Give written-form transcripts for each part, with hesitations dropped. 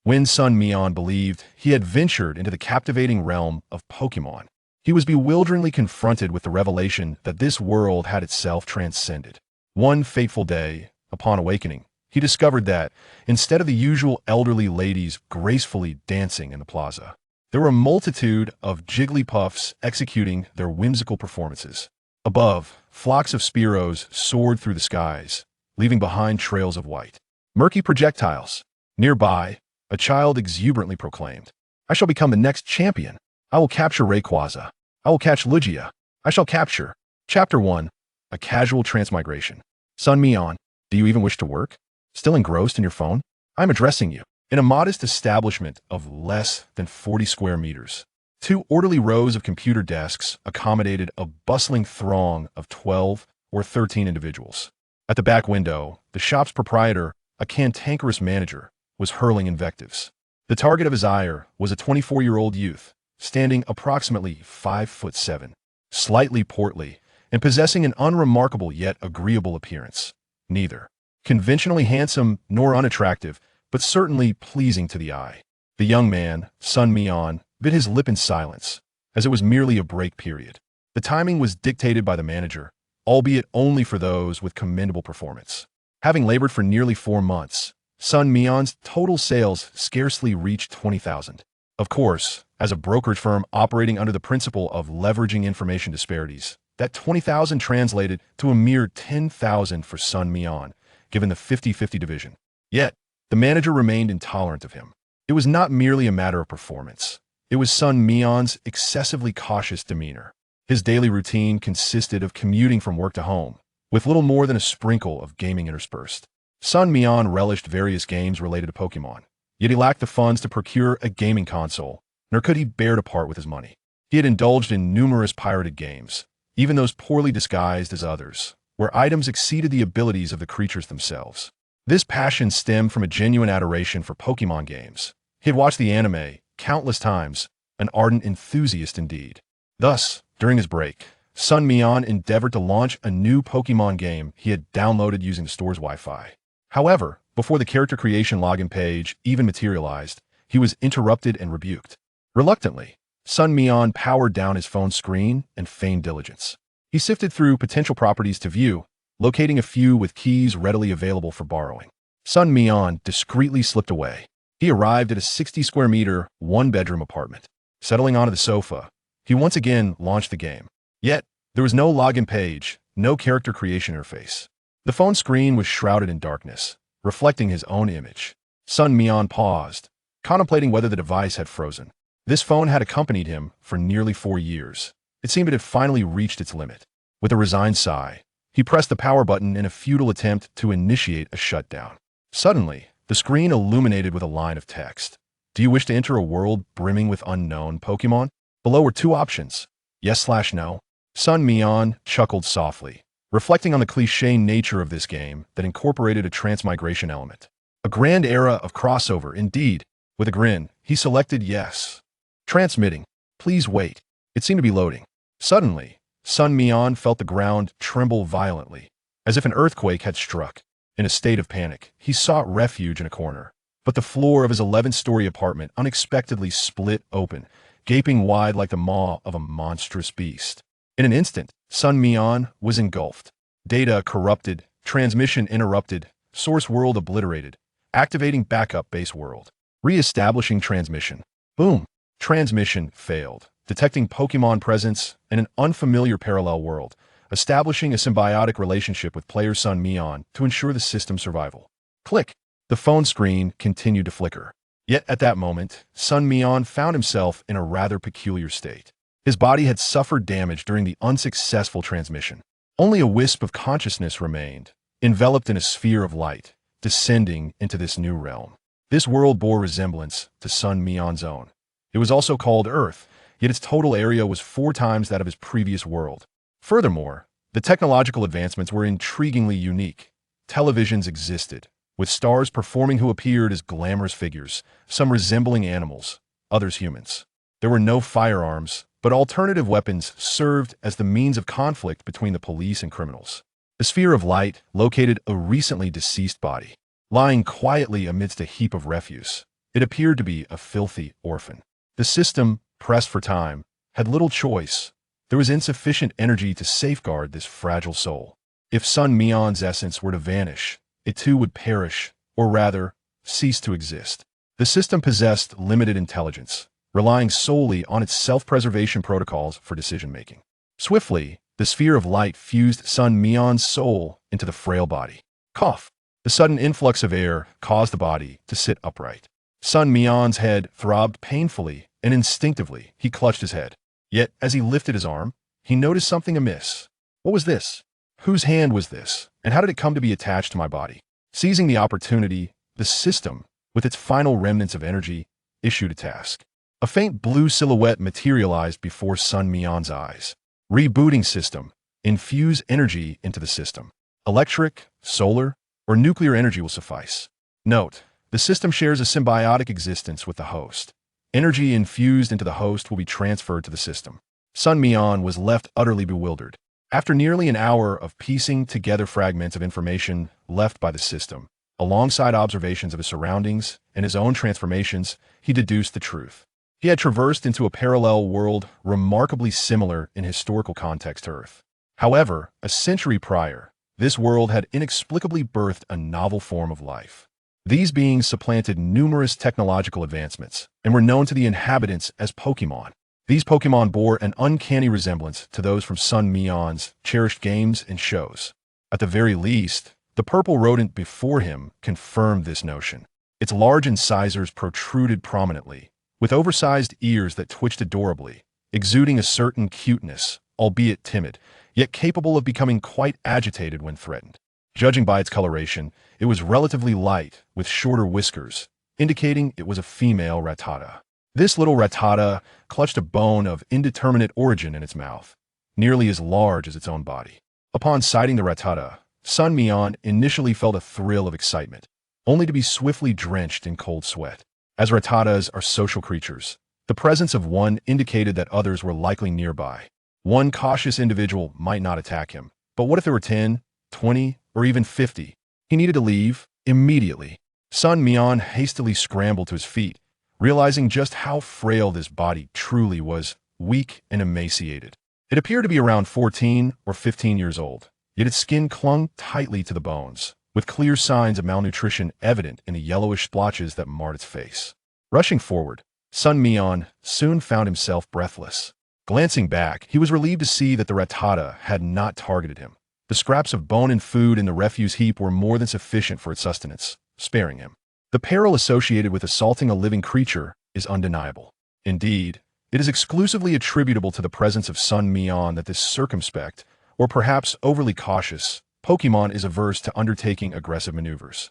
When Sun Mian believed he had ventured into the captivating realm of Pokémon, he was bewilderingly confronted with the revelation that this world had itself transcended. One fateful day, upon awakening, he discovered that, instead of the usual elderly ladies gracefully dancing in the plaza, there were a multitude of Jigglypuffs executing their whimsical performances. Above, flocks of Spearows soared through the skies, leaving behind trails of white, murky projectiles. Nearby, a child exuberantly proclaimed, "I shall become the next champion. I will capture Rayquaza. I will catch Lugia. I shall capture." Chapter 1. A Casual Transmigration. Sun Mian, do you even wish to work? Still engrossed in your phone? I'm addressing you. In a modest establishment of less than 40 square meters, 2 orderly rows of computer desks accommodated a bustling throng of 12 or 13 individuals. At the back window, the shop's proprietor, a cantankerous manager, was hurling invectives. The target of his ire was a 24-year-old youth, standing approximately 5'7", slightly portly, and possessing an unremarkable yet agreeable appearance. Neither conventionally handsome nor unattractive, but certainly pleasing to the eye. The young man, Sun Mian, bit his lip in silence, as it was merely a break period. The timing was dictated by the manager, albeit only for those with commendable performance. Having labored for nearly 4 months, Sun Mian's total sales scarcely reached 20,000. Of course, as a brokerage firm operating under the principle of leveraging information disparities, that 20,000 translated to a mere 10,000 for Sun Mian, given the 50-50 division. Yet, the manager remained intolerant of him. It was not merely a matter of performance. It was Sun Mian's excessively cautious demeanor. His daily routine consisted of commuting from work to home, with little more than a sprinkle of gaming interspersed. Sun Mian relished various games related to Pokémon, yet he lacked the funds to procure a gaming console, nor could he bear to part with his money. He had indulged in numerous pirated games, even those poorly disguised as others, where items exceeded the abilities of the creatures themselves. This passion stemmed from a genuine adoration for Pokémon games. He had watched the anime countless times, an ardent enthusiast indeed. Thus, during his break, Sun Mian endeavored to launch a new Pokémon game he had downloaded using the store's Wi-Fi. However, before the character creation login page even materialized, he was interrupted and rebuked. Reluctantly, Sun Mian powered down his phone screen and feigned diligence. He sifted through potential properties to view, locating a few with keys readily available for borrowing. Sun Mian discreetly slipped away. He arrived at a 60-square-meter, 1-bedroom apartment. Settling onto the sofa, he once again launched the game. Yet, there was no login page, no character creation interface. The phone screen was shrouded in darkness, reflecting his own image. Sun Mian paused, contemplating whether the device had frozen. This phone had accompanied him for nearly 4 years. It seemed it had finally reached its limit. With a resigned sigh, he pressed the power button in a futile attempt to initiate a shutdown. Suddenly, the screen illuminated with a line of text. Do you wish to enter a world brimming with unknown Pokémon? Below were 2 options, yes/no. Sun Mian chuckled softly, reflecting on the cliché nature of this game that incorporated a transmigration element. A grand era of crossover, indeed. With a grin, he selected yes. Transmitting. Please wait. It seemed to be loading. Suddenly, Sun Mian felt the ground tremble violently, as if an earthquake had struck. In a state of panic, he sought refuge in a corner. But the floor of his 11-story apartment unexpectedly split open, gaping wide like the maw of a monstrous beast. In an instant, Sun Mian was engulfed. Data corrupted, transmission interrupted, source world obliterated, activating backup base world. Re-establishing transmission. Boom. Transmission failed, detecting Pokémon presence in an unfamiliar parallel world, establishing a symbiotic relationship with player Sun Mian to ensure the system's survival. Click. The phone screen continued to flicker. Yet at that moment, Sun Mian found himself in a rather peculiar state. His body had suffered damage during the unsuccessful transmission. Only a wisp of consciousness remained, enveloped in a sphere of light, descending into this new realm. This world bore resemblance to Sun Mian's own. It was also called Earth, yet its total area was 4 times that of his previous world. Furthermore, the technological advancements were intriguingly unique. Televisions existed, with stars performing who appeared as glamorous figures, some resembling animals, others humans. There were no firearms, but alternative weapons served as the means of conflict between the police and criminals. The sphere of light located a recently deceased body, lying quietly amidst a heap of refuse. It appeared to be a filthy orphan. The system, pressed for time, had little choice. There was insufficient energy to safeguard this fragile soul. If Sun Mian's essence were to vanish, it too would perish, or rather, cease to exist. The system possessed limited intelligence, relying solely on its self-preservation protocols for decision-making. Swiftly, the sphere of light fused Sun Mian's soul into the frail body. Cough! The sudden influx of air caused the body to sit upright. Sun Mian's head throbbed painfully, and instinctively he clutched his head. Yet, as he lifted his arm, he noticed something amiss. What was this? Whose hand was this, and how did it come to be attached to my body? Seizing the opportunity, the system, with its final remnants of energy, issued a task. A faint blue silhouette materialized before Sun Mian's eyes. Rebooting system. Infuse energy into the system. Electric, solar, or nuclear energy will suffice. Note, the system shares a symbiotic existence with the host. Energy infused into the host will be transferred to the system. Sun Mian was left utterly bewildered. After nearly an hour of piecing together fragments of information left by the system, alongside observations of his surroundings and his own transformations, he deduced the truth. He had traversed into a parallel world remarkably similar in historical context to Earth. However, a century prior, this world had inexplicably birthed a novel form of life. These beings supplanted numerous technological advancements and were known to the inhabitants as Pokémon. These Pokémon bore an uncanny resemblance to those from Sun Mian's cherished games and shows. At the very least, the purple rodent before him confirmed this notion. Its large incisors protruded prominently, with oversized ears that twitched adorably, exuding a certain cuteness, albeit timid, yet capable of becoming quite agitated when threatened. Judging by its coloration, it was relatively light, with shorter whiskers, indicating it was a female Rattata. This little Rattata clutched a bone of indeterminate origin in its mouth, nearly as large as its own body. Upon sighting the Rattata, Sun Mian initially felt a thrill of excitement, only to be swiftly drenched in cold sweat. As Rattatas are social creatures, the presence of one indicated that others were likely nearby. One cautious individual might not attack him, but what if there were 10, 20, or even 50? He needed to leave immediately. Sun Mian hastily scrambled to his feet, realizing just how frail this body truly was, weak and emaciated. It appeared to be around 14 or 15 years old, yet its skin clung tightly to the bones, with clear signs of malnutrition evident in the yellowish splotches that marred its face. Rushing forward, Sun Mian soon found himself breathless. Glancing back, he was relieved to see that the Rattata had not targeted him. The scraps of bone and food in the refuse heap were more than sufficient for its sustenance, sparing him. The peril associated with assaulting a living creature is undeniable. Indeed, it is exclusively attributable to the presence of Sun Mian that this circumspect, or perhaps overly cautious, Pokémon is averse to undertaking aggressive maneuvers.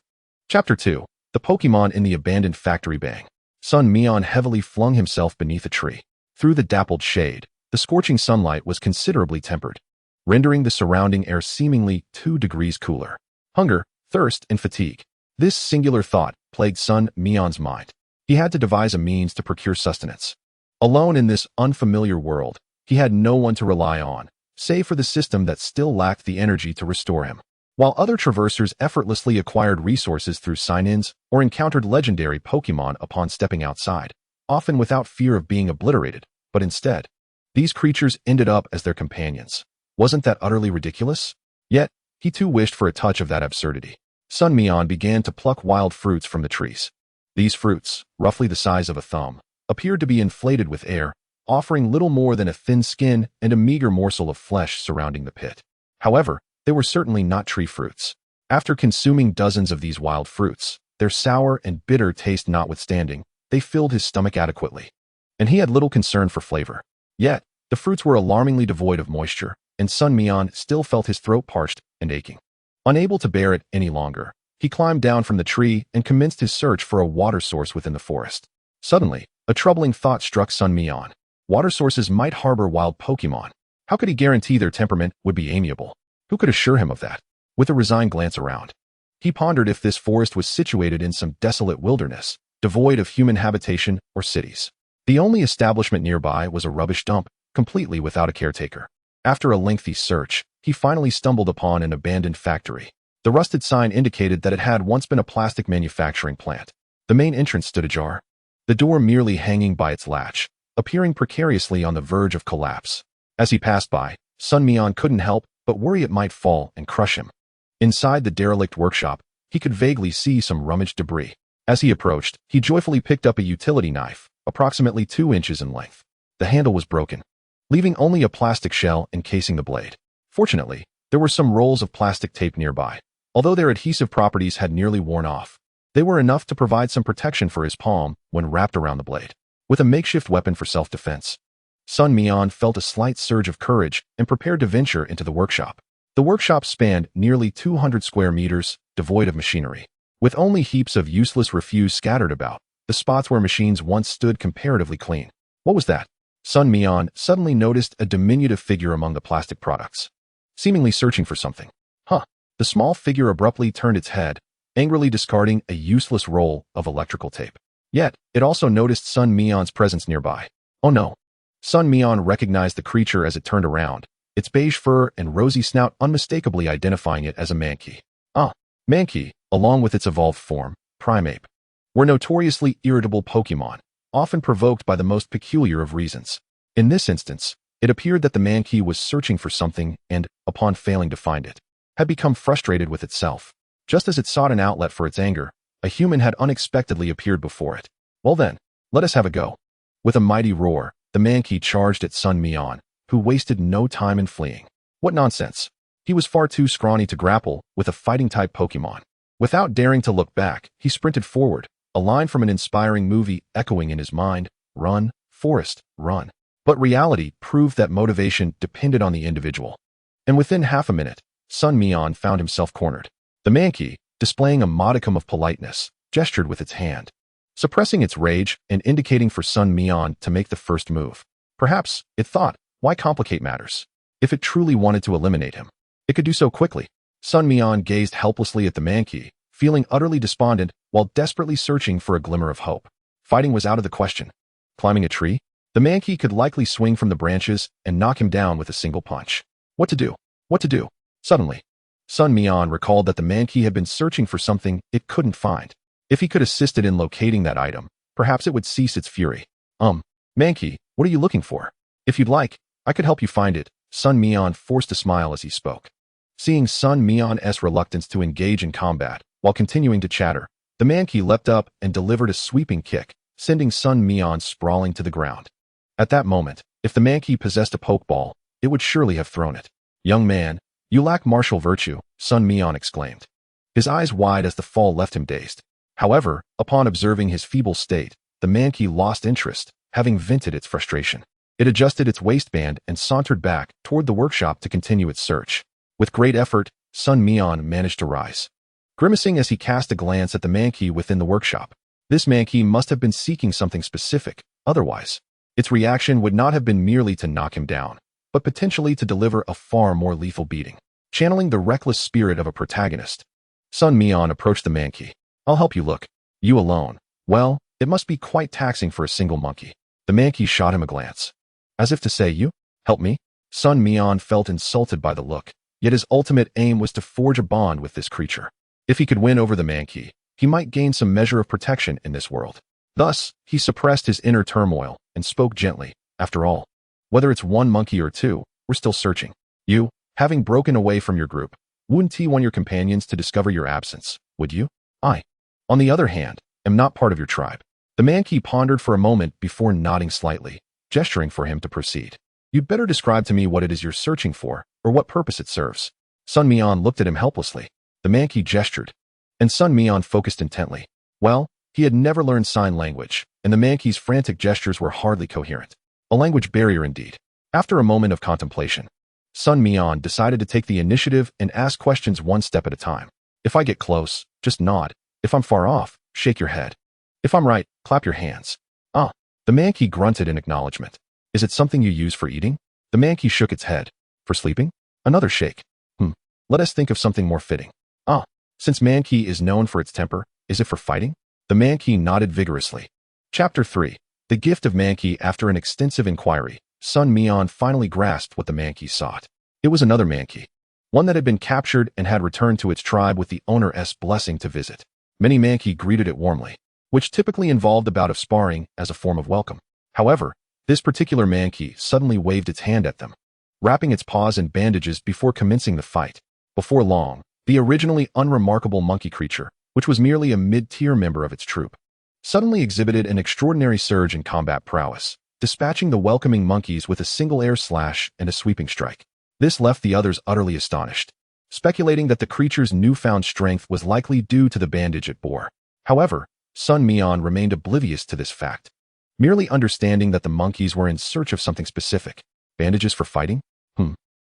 Chapter 2. The Pokémon in the Abandoned Factory Bang. Sun Mian heavily flung himself beneath a tree. Through the dappled shade, the scorching sunlight was considerably tempered, rendering the surrounding air seemingly 2 degrees cooler. Hunger, thirst, and fatigue. This singular thought plagued Sun Mian's mind. He had to devise a means to procure sustenance. Alone in this unfamiliar world, he had no one to rely on, save for the system that still lacked the energy to restore him. While other traversers effortlessly acquired resources through sign-ins or encountered legendary Pokémon upon stepping outside, often without fear of being obliterated, but instead, these creatures ended up as their companions. Wasn't that utterly ridiculous? Yet, he too wished for a touch of that absurdity. Sun Mian began to pluck wild fruits from the trees. These fruits, roughly the size of a thumb, appeared to be inflated with air, offering little more than a thin skin and a meager morsel of flesh surrounding the pit. However, they were certainly not tree fruits. After consuming dozens of these wild fruits, their sour and bitter taste notwithstanding, they filled his stomach adequately. And he had little concern for flavor. Yet, the fruits were alarmingly devoid of moisture, and Sun Mian still felt his throat parched and aching. Unable to bear it any longer, he climbed down from the tree and commenced his search for a water source within the forest. Suddenly, a troubling thought struck Sun Mian. Water sources might harbor wild Pokémon. How could he guarantee their temperament would be amiable? Who could assure him of that? With a resigned glance around, he pondered if this forest was situated in some desolate wilderness, devoid of human habitation or cities. The only establishment nearby was a rubbish dump, completely without a caretaker. After a lengthy search, he finally stumbled upon an abandoned factory. The rusted sign indicated that it had once been a plastic manufacturing plant. The main entrance stood ajar, the door merely hanging by its latch, appearing precariously on the verge of collapse. As he passed by, Sun Mian couldn't help but worry it might fall and crush him. Inside the derelict workshop, he could vaguely see some rummaged debris. As he approached, he joyfully picked up a utility knife, approximately 2 inches in length. The handle was broken, leaving only a plastic shell encasing the blade. Fortunately, there were some rolls of plastic tape nearby. Although their adhesive properties had nearly worn off, they were enough to provide some protection for his palm when wrapped around the blade. With a makeshift weapon for self-defense, Sun Mian felt a slight surge of courage and prepared to venture into the workshop. The workshop spanned nearly 200 square meters, devoid of machinery. With only heaps of useless refuse scattered about, the spots where machines once stood comparatively clean. What was that? Sun Mian suddenly noticed a diminutive figure among the plastic products, seemingly searching for something. The small figure abruptly turned its head, angrily discarding a useless roll of electrical tape. Yet, it also noticed Sun Mian's presence nearby. Oh no! Sun Mian recognized the creature as it turned around, its beige fur and rosy snout unmistakably identifying it as a Mankey. Mankey, along with its evolved form, Primeape, were notoriously irritable Pokémon, often provoked by the most peculiar of reasons. In this instance, it appeared that the Mankey was searching for something and, upon failing to find it, had become frustrated with itself. Just as it sought an outlet for its anger, a human had unexpectedly appeared before it. Well then, let us have a go. With a mighty roar, the Mankey charged at Sun Mian, who wasted no time in fleeing. What nonsense! He was far too scrawny to grapple with a fighting-type Pokémon. Without daring to look back, he sprinted forward, a line from an inspiring movie echoing in his mind, "Run, Forest, run." But reality proved that motivation depended on the individual. And within half a minute, Sun Mian found himself cornered. The Mankey, displaying a modicum of politeness, gestured with its hand, suppressing its rage and indicating for Sun Mian to make the first move. Perhaps, it thought, why complicate matters? If it truly wanted to eliminate him, it could do so quickly. Sun Mian gazed helplessly at the Mankey, feeling utterly despondent while desperately searching for a glimmer of hope. Fighting was out of the question. Climbing a tree? The Mankey could likely swing from the branches and knock him down with a single punch. What to do? What to do? Suddenly, Sun Mian recalled that the Mankey had been searching for something it couldn't find. If he could assist it in locating that item, perhaps it would cease its fury. Mankey, what are you looking for? If you'd like, I could help you find it. Sun Mian forced a smile as he spoke. Seeing Sun Mian's reluctance to engage in combat, while continuing to chatter, the Mankey leapt up and delivered a sweeping kick, sending Sun Mian sprawling to the ground. At that moment, if the Mankey possessed a pokeball, it would surely have thrown it. Young man, you lack martial virtue, Sun Mian exclaimed, his eyes wide as the fall left him dazed. However, upon observing his feeble state, the Mankey lost interest, having vented its frustration. It adjusted its waistband and sauntered back toward the workshop to continue its search. With great effort, Sun Mian managed to rise, grimacing as he cast a glance at the Mankey within the workshop. This Mankey must have been seeking something specific, otherwise, its reaction would not have been merely to knock him down, but potentially to deliver a far more lethal beating. Channeling the reckless spirit of a protagonist, Sun Mian approached the Mankey. I'll help you look. You alone. Well, it must be quite taxing for a single monkey. The Mankey shot him a glance, as if to say, you? Help me? Sun Mian felt insulted by the look, yet his ultimate aim was to forge a bond with this creature. If he could win over the Mankey, he might gain some measure of protection in this world. Thus, he suppressed his inner turmoil and spoke gently. After all, whether it's one monkey or two, we're still searching. You, having broken away from your group, wouldn't want your companions to discover your absence, would you? I, on the other hand, am not part of your tribe. The Mankey pondered for a moment before nodding slightly, gesturing for him to proceed. You'd better describe to me what it is you're searching for, or what purpose it serves. Sun Mian looked at him helplessly. The Mankey gestured, and Sun Mian focused intently. Well, he had never learned sign language, and the Mankey's frantic gestures were hardly coherent. A language barrier indeed. After a moment of contemplation, Sun Mian decided to take the initiative and ask questions one step at a time. If I get close, just nod. If I'm far off, shake your head. If I'm right, clap your hands. The Mankey grunted in acknowledgement. Is it something you use for eating? The Mankey shook its head. For sleeping? Another shake. Let us think of something more fitting. Since Mankey is known for its temper, is it for fighting? The Mankey nodded vigorously. Chapter 3. The Gift of Mankey. After an extensive inquiry, Sun Mian finally grasped what the Mankey sought. It was another Mankey, one that had been captured and had returned to its tribe with the owner's blessing to visit. Many Mankey greeted it warmly. which typically involved a bout of sparring as a form of welcome. However, this particular monkey suddenly waved its hand at them, wrapping its paws in bandages before commencing the fight. Before long, the originally unremarkable monkey creature, which was merely a mid-tier member of its troop, suddenly exhibited an extraordinary surge in combat prowess, dispatching the welcoming monkeys with a single air slash and a sweeping strike. This left the others utterly astonished, speculating that the creature's newfound strength was likely due to the bandage it bore. However, Sun Mian remained oblivious to this fact, merely understanding that the monkeys were in search of something specific. Bandages for fighting?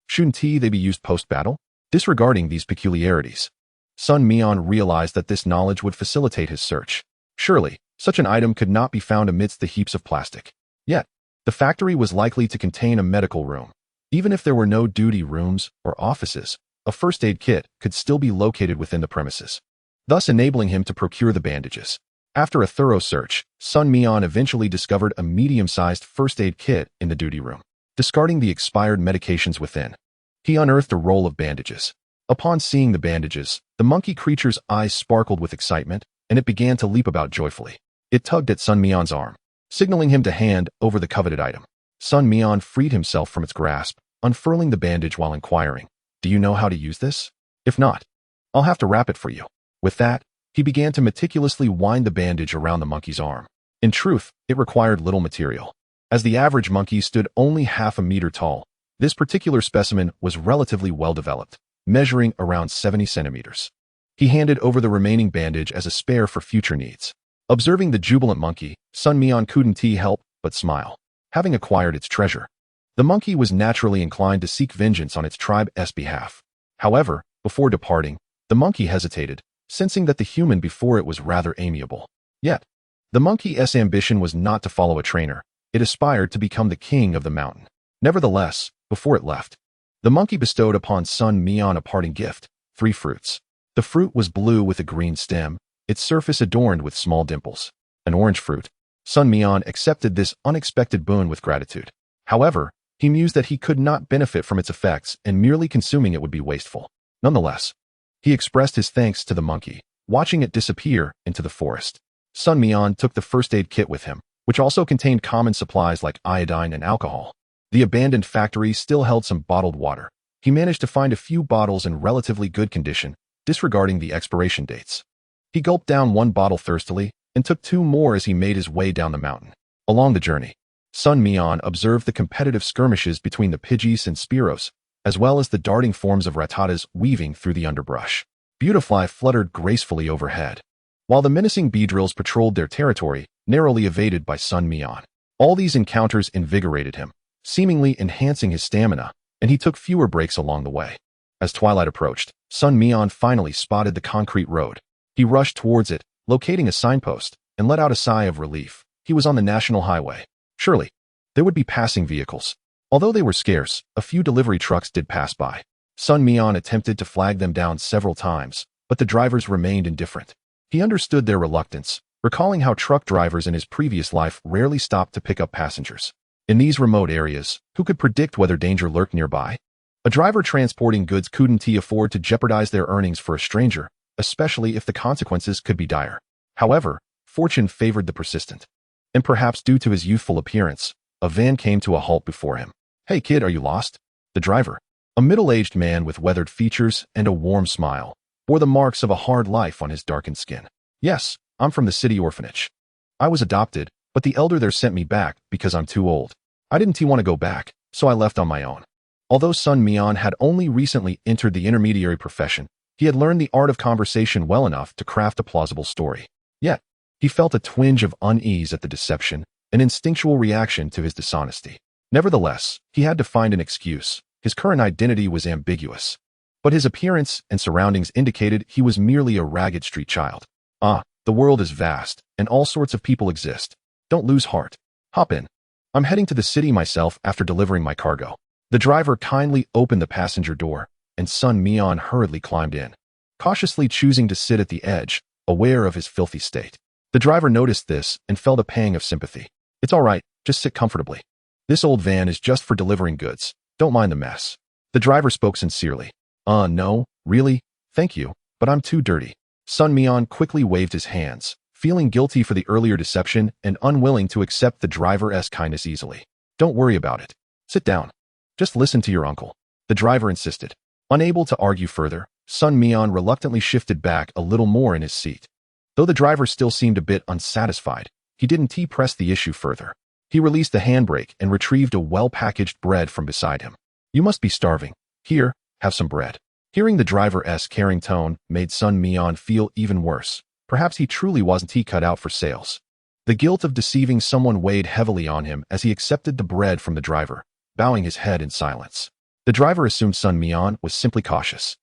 Shouldn't they be used post-battle? Disregarding these peculiarities, Sun Mian realized that this knowledge would facilitate his search. Surely, such an item could not be found amidst the heaps of plastic. Yet, the factory was likely to contain a medical room. Even if there were no duty rooms or offices, a first aid kit could still be located within the premises, thus enabling him to procure the bandages. After a thorough search, Sun Mian eventually discovered a medium-sized first aid kit in the duty room. Discarding the expired medications within, he unearthed a roll of bandages. Upon seeing the bandages, the monkey creature's eyes sparkled with excitement, and it began to leap about joyfully. It tugged at Sun Mian's arm, signaling him to hand over the coveted item. Sun Mian freed himself from its grasp, unfurling the bandage while inquiring, "Do you know how to use this? If not, I'll have to wrap it for you." With that, he began to meticulously wind the bandage around the monkey's arm. In truth, it required little material. As the average monkey stood only half a meter tall, this particular specimen was relatively well-developed, measuring around 70 centimeters. He handed over the remaining bandage as a spare for future needs. Observing the jubilant monkey, Sun Mian couldn't help but smile. Having acquired its treasure, the monkey was naturally inclined to seek vengeance on its tribe's behalf. However, before departing, the monkey hesitated, sensing that the human before it was rather amiable. Yet, the monkey's ambition was not to follow a trainer. It aspired to become the king of the mountain. Nevertheless, before it left, the monkey bestowed upon Sun Mian a parting gift, 3 fruits. The fruit was blue with a green stem, its surface adorned with small dimples. An orange fruit. Sun Mian accepted this unexpected boon with gratitude. However, he mused that he could not benefit from its effects and merely consuming it would be wasteful. Nonetheless, he expressed his thanks to the monkey, watching it disappear into the forest. Sun Mian took the first aid kit with him, which also contained common supplies like iodine and alcohol. The abandoned factory still held some bottled water. He managed to find a few bottles in relatively good condition, disregarding the expiration dates. He gulped down 1 bottle thirstily and took 2 more as he made his way down the mountain. Along the journey, Sun Mian observed the competitive skirmishes between the Pidgeys and Spearows, as well as the darting forms of Rattatas weaving through the underbrush. Beautifly fluttered gracefully overhead, while the menacing Beedrills patrolled their territory, narrowly evaded by Sun Mian. All these encounters invigorated him, seemingly enhancing his stamina, and he took fewer breaks along the way. As twilight approached, Sun Mian finally spotted the concrete road. He rushed towards it, locating a signpost, and let out a sigh of relief. He was on the national highway. Surely, there would be passing vehicles. Although they were scarce, a few delivery trucks did pass by. Sun Mian attempted to flag them down several times, but the drivers remained indifferent. He understood their reluctance, recalling how truck drivers in his previous life rarely stopped to pick up passengers. In these remote areas, who could predict whether danger lurked nearby? A driver transporting goods couldn't afford to jeopardize their earnings for a stranger, especially if the consequences could be dire. However, fortune favored the persistent. And perhaps due to his youthful appearance, a van came to a halt before him. "Hey kid, are you lost?" The driver, a middle-aged man with weathered features and a warm smile, bore the marks of a hard life on his darkened skin. "Yes, I'm from the city orphanage. I was adopted, but the elder there sent me back because I'm too old. I didn't want to go back, so I left on my own." Although Sun Mian had only recently entered the intermediary profession, he had learned the art of conversation well enough to craft a plausible story. Yet, he felt a twinge of unease at the deception, an instinctual reaction to his dishonesty. Nevertheless, he had to find an excuse. His current identity was ambiguous, but his appearance and surroundings indicated he was merely a ragged street child. The world is vast, and all sorts of people exist. Don't lose heart. Hop in. I'm heading to the city myself after delivering my cargo. The driver kindly opened the passenger door, and Sun Mian hurriedly climbed in, cautiously choosing to sit at the edge, aware of his filthy state. The driver noticed this and felt a pang of sympathy. "It's all right, just sit comfortably. This old van is just for delivering goods. Don't mind the mess." The driver spoke sincerely. No, really, thank you, but I'm too dirty." Sun Mian quickly waved his hands, feeling guilty for the earlier deception and unwilling to accept the driver's kindness easily. Don't worry about it. Sit down. Just listen to your uncle. The driver insisted. Unable to argue further, Sun Mian reluctantly shifted back a little more in his seat. Though the driver still seemed a bit unsatisfied, he didn't press the issue further. He released the handbrake and retrieved a well-packaged bread from beside him. You must be starving. Here, have some bread. Hearing the driver's caring tone made Sun Mian feel even worse. Perhaps he truly wasn't cut out for sales. The guilt of deceiving someone weighed heavily on him as he accepted the bread from the driver, bowing his head in silence. The driver assumed Sun Mian was simply cautious,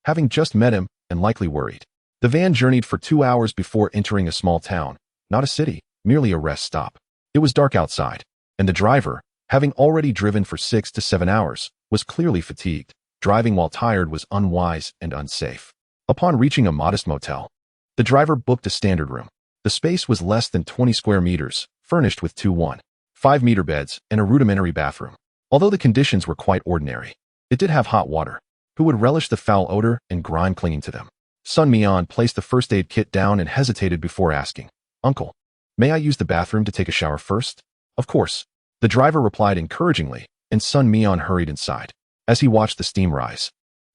having just met him and likely worried. The van journeyed for 2 hours before entering a small town, not a city, merely a rest stop. It was dark outside, and the driver, having already driven for 6 to 7 hours, was clearly fatigued. Driving while tired was unwise and unsafe. Upon reaching a modest motel, the driver booked a standard room. The space was less than 20 square meters, furnished with 2 1.5-meter beds and a rudimentary bathroom. Although the conditions were quite ordinary, it did have hot water. Who would relish the foul odor and grime clinging to them? Sun Mian placed the first aid kit down and hesitated before asking, "Uncle, may I use the bathroom to take a shower first?" "Of course." The driver replied encouragingly, and Sun Mian hurried inside. As he watched the steam rise,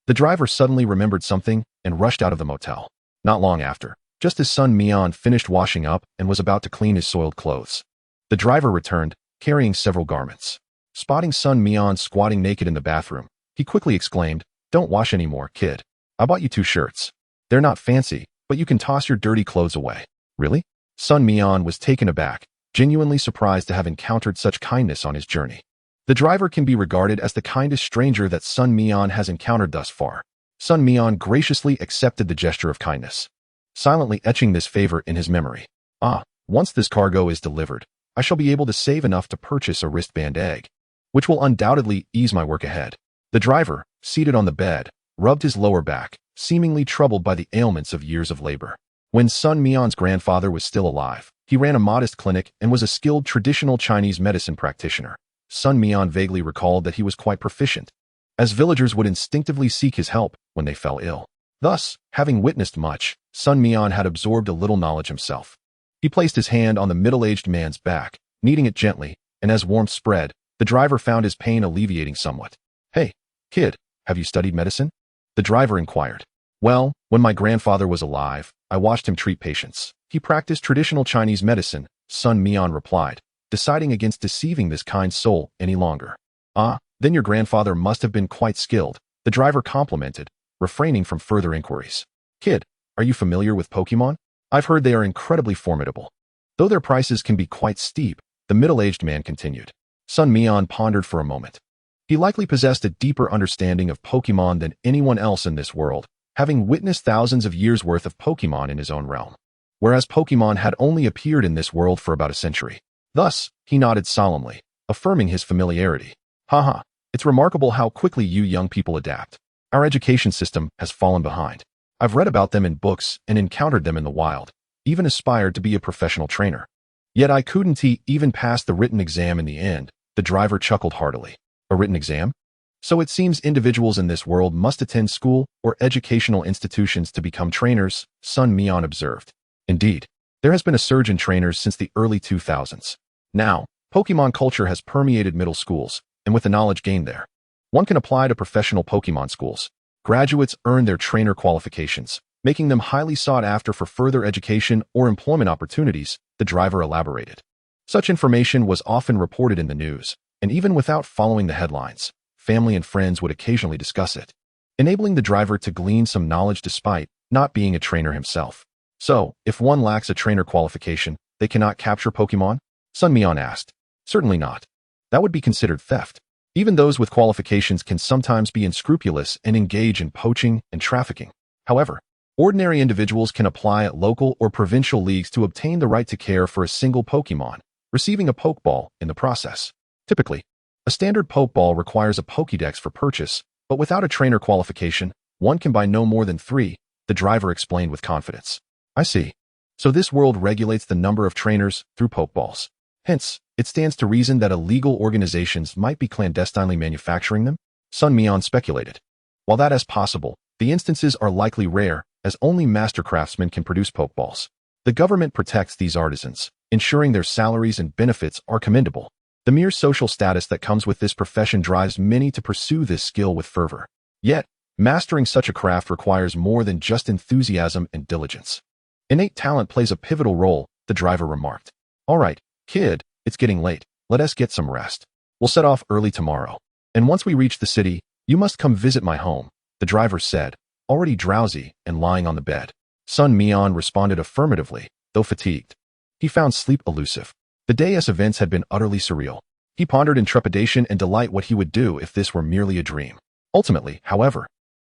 the driver suddenly remembered something and rushed out of the motel. Not long after, just as Sun Mian finished washing up and was about to clean his soiled clothes, the driver returned, carrying several garments. Spotting Sun Mian squatting naked in the bathroom, he quickly exclaimed, "Don't wash anymore, kid. I bought you 2 shirts. They're not fancy, but you can toss your dirty clothes away." "Really?" Sun Mian was taken aback, genuinely surprised to have encountered such kindness on his journey. The driver can be regarded as the kindest stranger that Sun Mian has encountered thus far. Sun Mian graciously accepted the gesture of kindness, silently etching this favor in his memory. Once this cargo is delivered, I shall be able to save enough to purchase a wristband egg, which will undoubtedly ease my work ahead. The driver, seated on the bed, rubbed his lower back, seemingly troubled by the ailments of years of labor. When Sun Mian's grandfather was still alive, he ran a modest clinic and was a skilled traditional Chinese medicine practitioner. Sun Mian vaguely recalled that he was quite proficient, as villagers would instinctively seek his help when they fell ill. Thus, having witnessed much, Sun Mian had absorbed a little knowledge himself. He placed his hand on the middle-aged man's back, kneading it gently, and as warmth spread, the driver found his pain alleviating somewhat. "Hey, kid, have you studied medicine?" the driver inquired. "Well, when my grandfather was alive, I watched him treat patients. He practiced traditional Chinese medicine," Sun Mian replied, deciding against deceiving this kind soul any longer. Then your grandfather must have been quite skilled," the driver complimented, refraining from further inquiries. "Kid, are you familiar with Pokémon? I've heard they are incredibly formidable. Though their prices can be quite steep," the middle-aged man continued. Sun Mian pondered for a moment. He likely possessed a deeper understanding of Pokémon than anyone else in this world, having witnessed thousands of years' worth of Pokémon in his own realm, whereas Pokémon had only appeared in this world for about a century. Thus, he nodded solemnly, affirming his familiarity. "Haha, it's remarkable how quickly you young people adapt. Our education system has fallen behind. I've read about them in books and encountered them in the wild, even aspired to be a professional trainer. Yet I couldn't even pass the written exam in the end," the driver chuckled heartily. "A written exam? So it seems individuals in this world must attend school or educational institutions to become trainers," Sun Mian observed. "Indeed, there has been a surge in trainers since the early 2000s. Now, Pokemon culture has permeated middle schools, and with the knowledge gained there, one can apply to professional Pokemon schools. Graduates earn their trainer qualifications, making them highly sought after for further education or employment opportunities," the driver elaborated. Such information was often reported in the news, and even without following the headlines, family and friends would occasionally discuss it, enabling the driver to glean some knowledge despite not being a trainer himself. "So, if one lacks a trainer qualification, they cannot capture Pokemon?" Sun Mian asked. "Certainly not. That would be considered theft. Even those with qualifications can sometimes be unscrupulous and engage in poaching and trafficking. However, ordinary individuals can apply at local or provincial leagues to obtain the right to care for a single Pokemon, receiving a Pokeball in the process. Typically, a standard Pokeball requires a Pokédex for purchase, but without a trainer qualification, one can buy no more than 3, the driver explained with confidence. "I see. So this world regulates the number of trainers through Pokeballs. Hence, it stands to reason that illegal organizations might be clandestinely manufacturing them?" Sun Mian speculated. "While that is possible, the instances are likely rare, as only master craftsmen can produce Pokeballs. The government protects these artisans, ensuring their salaries and benefits are commendable. The mere social status that comes with this profession drives many to pursue this skill with fervor. Yet, mastering such a craft requires more than just enthusiasm and diligence. Innate talent plays a pivotal role, the driver remarked. All right, kid, it's getting late. Let us get some rest. We'll set off early tomorrow. And once we reach the city, you must come visit my home, the driver said, already drowsy and lying on the bed. Sun Mian responded affirmatively, though fatigued. He found sleep elusive. The day's events had been utterly surreal. He pondered in trepidation and delight what he would do if this were merely a dream. Ultimately, however,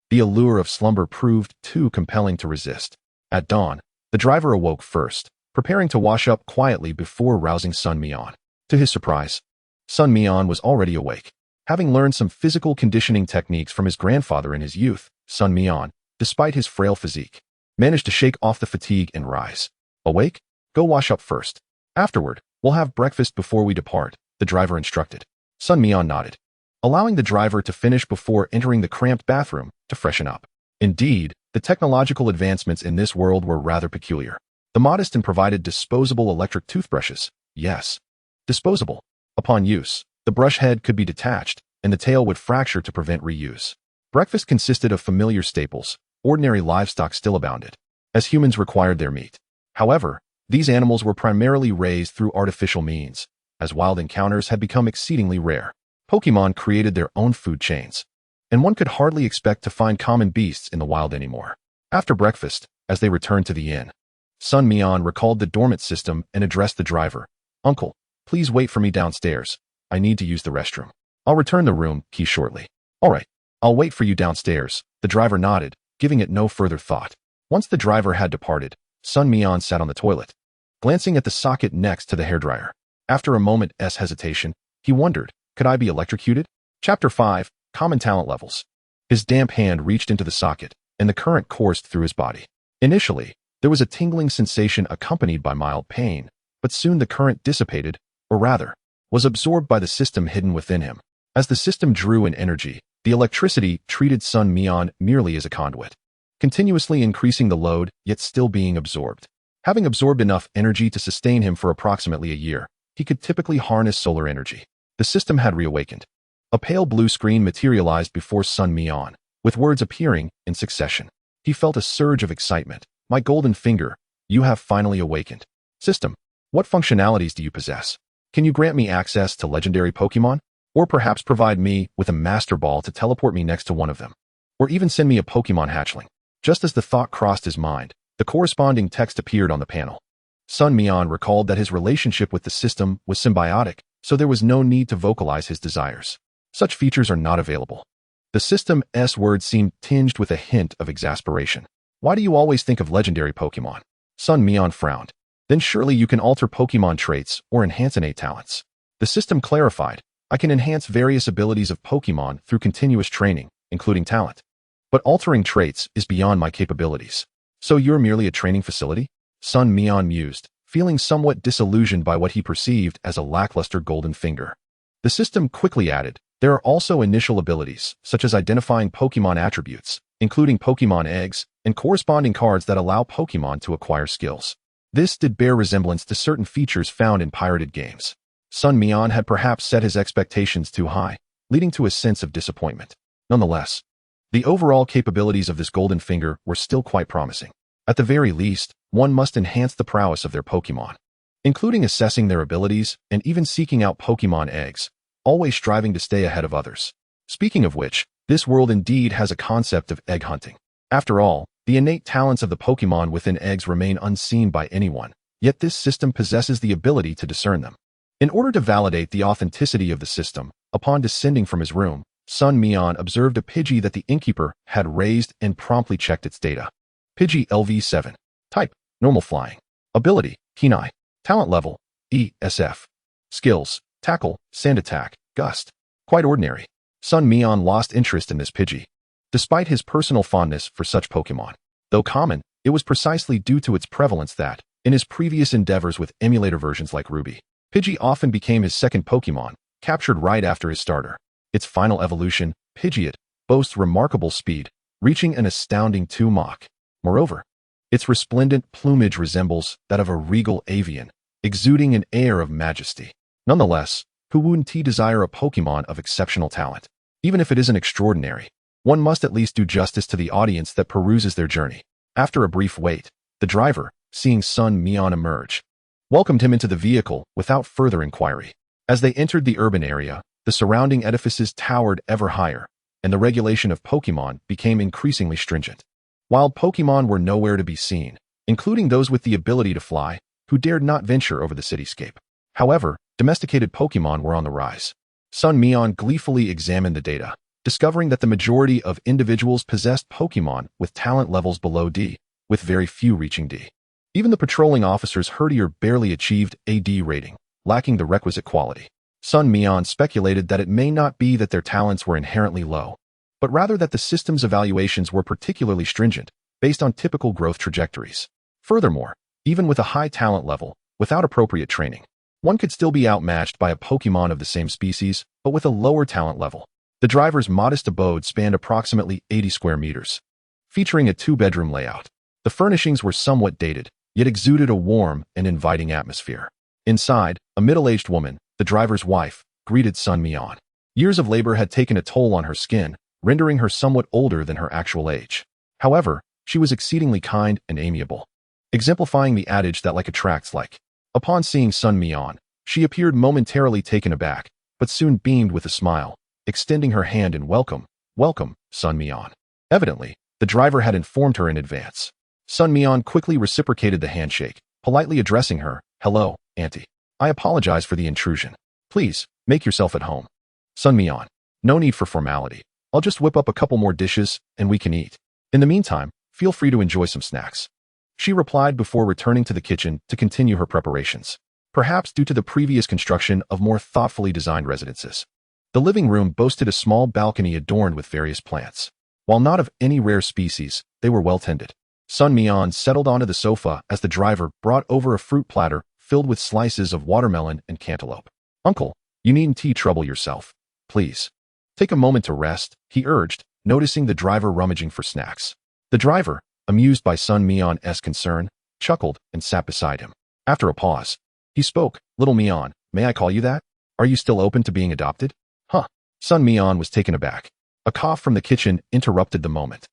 the allure of slumber proved too compelling to resist. At dawn, the driver awoke first, preparing to wash up quietly before rousing Sun Mian. To his surprise, Sun Mian was already awake. Having learned some physical conditioning techniques from his grandfather in his youth, Sun Mian, despite his frail physique, managed to shake off the fatigue and rise. Awake? Go wash up first. Afterward, we'll have breakfast before we depart, the driver instructed. Sun Mian nodded, allowing the driver to finish before entering the cramped bathroom to freshen up. Indeed, the technological advancements in this world were rather peculiar. The modest and provided disposable electric toothbrushes. Yes, disposable. Upon use, the brush head could be detached, and the tail would fracture to prevent reuse. Breakfast consisted of familiar staples. Ordinary livestock still abounded, as humans required their meat. However, these animals were primarily raised through artificial means, as wild encounters had become exceedingly rare. Pokémon created their own food chains, and one could hardly expect to find common beasts in the wild anymore. After breakfast, as they returned to the inn, Sun Mian recalled the dormant system and addressed the driver. Uncle, please wait for me downstairs. I need to use the restroom. I'll return the room key shortly. All right, I'll wait for you downstairs. The driver nodded, giving it no further thought. Once the driver had departed, Sun Mian sat on the toilet, glancing at the socket next to the hairdryer. After a moment's hesitation, he wondered, could I be electrocuted? Chapter 5, Common Talent Levels. His damp hand reached into the socket, and the current coursed through his body. Initially, there was a tingling sensation accompanied by mild pain, but soon the current dissipated, or rather, was absorbed by the system hidden within him. As the system drew in energy, the electricity treated Sun Mian merely as a conduit, continuously increasing the load, yet still being absorbed. Having absorbed enough energy to sustain him for approximately a year, he could typically harness solar energy. The system had reawakened. A pale blue screen materialized before Sun Mian, with words appearing in succession. He felt a surge of excitement. My golden finger, you have finally awakened. System, what functionalities do you possess? Can you grant me access to legendary Pokémon? Or perhaps provide me with a Master Ball to teleport me next to one of them? Or even send me a Pokémon hatchling? Just as the thought crossed his mind, the corresponding text appeared on the panel. Sun Mian recalled that his relationship with the system was symbiotic, so there was no need to vocalize his desires. Such features are not available. The system's words seemed tinged with a hint of exasperation. Why do you always think of legendary Pokémon? Sun Mian frowned. Then surely you can alter Pokémon traits or enhance innate talents. The system clarified, I can enhance various abilities of Pokémon through continuous training, including talent. But altering traits is beyond my capabilities. So you're merely a training facility? Sun Mian mused, feeling somewhat disillusioned by what he perceived as a lackluster golden finger. The system quickly added, there are also initial abilities, such as identifying Pokémon attributes, including Pokémon eggs, and corresponding cards that allow Pokémon to acquire skills. This did bear resemblance to certain features found in pirated games. Sun Mian had perhaps set his expectations too high, leading to a sense of disappointment. Nonetheless, the overall capabilities of this golden finger were still quite promising. At the very least, one must enhance the prowess of their Pokémon, including assessing their abilities and even seeking out Pokémon eggs, always striving to stay ahead of others. Speaking of which, this world indeed has a concept of egg hunting. After all, the innate talents of the Pokémon within eggs remain unseen by anyone, yet this system possesses the ability to discern them. In order to validate the authenticity of the system, upon descending from his room, Sun Mian observed a Pidgey that the innkeeper had raised and promptly checked its data. Pidgey LV7. Type, normal flying. Ability, Keen Eye. Talent level, ESF. Skills, Tackle, Sand Attack, Gust. Quite ordinary. Sun Mian lost interest in this Pidgey, despite his personal fondness for such Pokémon. Though common, it was precisely due to its prevalence that, in his previous endeavors with emulator versions like Ruby, Pidgey often became his second Pokémon, captured right after his starter. Its final evolution, Pidgeot, boasts remarkable speed, reaching an astounding 2 Mach. Moreover, Its resplendent plumage resembles that of a regal avian, exuding an air of majesty. Nonetheless, who wouldn't desire a Pokémon of exceptional talent? Even if it isn't extraordinary, one must at least do justice to the audience that peruses their journey. After a brief wait, the driver, seeing Sun Mian emerge, welcomed him into the vehicle without further inquiry. As they entered the urban area, the surrounding edifices towered ever higher, and the regulation of Pokémon became increasingly stringent. Wild Pokémon were nowhere to be seen, including those with the ability to fly, who dared not venture over the cityscape. However, domesticated Pokémon were on the rise. Sun Mian gleefully examined the data, discovering that the majority of individuals possessed Pokémon with talent levels below D, with very few reaching D. Even the patrolling officer's herdier barely achieved a D rating, lacking the requisite quality. Sun Mian speculated that it may not be that their talents were inherently low, but rather that the system's evaluations were particularly stringent, based on typical growth trajectories. Furthermore, even with a high talent level, without appropriate training, one could still be outmatched by a Pokémon of the same species, but with a lower talent level. The driver's modest abode spanned approximately 80 square meters, featuring a two-bedroom layout. The furnishings were somewhat dated, yet exuded a warm and inviting atmosphere. Inside, a middle-aged woman, the driver's wife, greeted Sun Mian. Years of labor had taken a toll on her skin, rendering her somewhat older than her actual age. However, she was exceedingly kind and amiable, exemplifying the adage that like attracts like. Upon seeing Sun Mian, she appeared momentarily taken aback, but soon beamed with a smile, extending her hand in welcome. "Welcome, Sun Mian." Evidently, the driver had informed her in advance. Sun Mian quickly reciprocated the handshake, politely addressing her, "Hello, Auntie. I apologize for the intrusion. Please, make yourself at home." Sun Mian, "No need for formality. I'll just whip up a couple more dishes, and we can eat. In the meantime, feel free to enjoy some snacks," she replied before returning to the kitchen to continue her preparations. Perhaps due to the previous construction of more thoughtfully designed residences, the living room boasted a small balcony adorned with various plants. While not of any rare species, they were well tended. Sun Mian settled onto the sofa as the driver brought over a fruit platter filled with slices of watermelon and cantaloupe. "Uncle, you needn't trouble yourself. Please, take a moment to rest," he urged, noticing the driver rummaging for snacks. The driver, amused by Sun Mian's concern, chuckled and sat beside him. After a pause, he spoke, "Little Mian, may I call you that? Are you still open to being adopted?" "Huh." Sun Mian was taken aback. A cough from the kitchen interrupted the moment.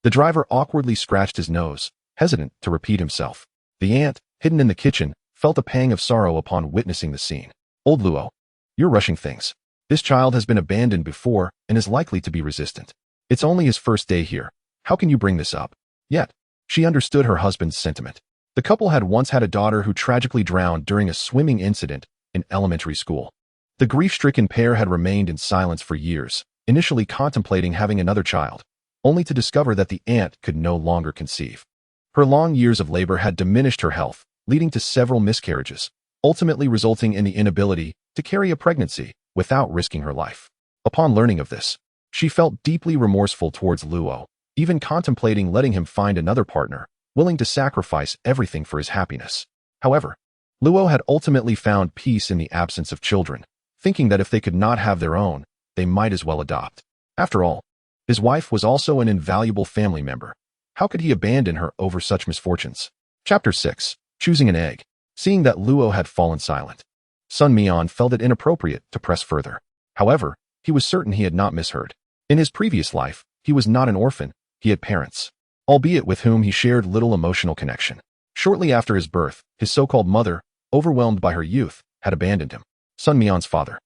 The driver awkwardly scratched his nose, hesitant to repeat himself. The aunt, hidden in the kitchen, felt a pang of sorrow upon witnessing the scene. "Old Luo, you're rushing things. This child has been abandoned before and is likely to be resistant. It's only his first day here. How can you bring this up?" Yet, she understood her husband's sentiment. The couple had once had a daughter who tragically drowned during a swimming incident in elementary school. The grief-stricken pair had remained in silence for years, initially contemplating having another child, only to discover that the aunt could no longer conceive. Her long years of labor had diminished her health, leading to several miscarriages, ultimately resulting in the inability to carry a pregnancy without risking her life. Upon learning of this, she felt deeply remorseful towards Luo, even contemplating letting him find another partner, willing to sacrifice everything for his happiness. However, Luo had ultimately found peace in the absence of children, thinking that if they could not have their own, they might as well adopt. After all, his wife was also an invaluable family member. How could he abandon her over such misfortunes? Chapter 6. Choosing an Egg. Seeing that Luo had fallen silent, Sun Mian felt it inappropriate to press further. However, he was certain he had not misheard. In his previous life, he was not an orphan, he had parents, albeit with whom he shared little emotional connection. Shortly after his birth, his so-called mother, overwhelmed by her youth, had abandoned him. Sun Mian's father,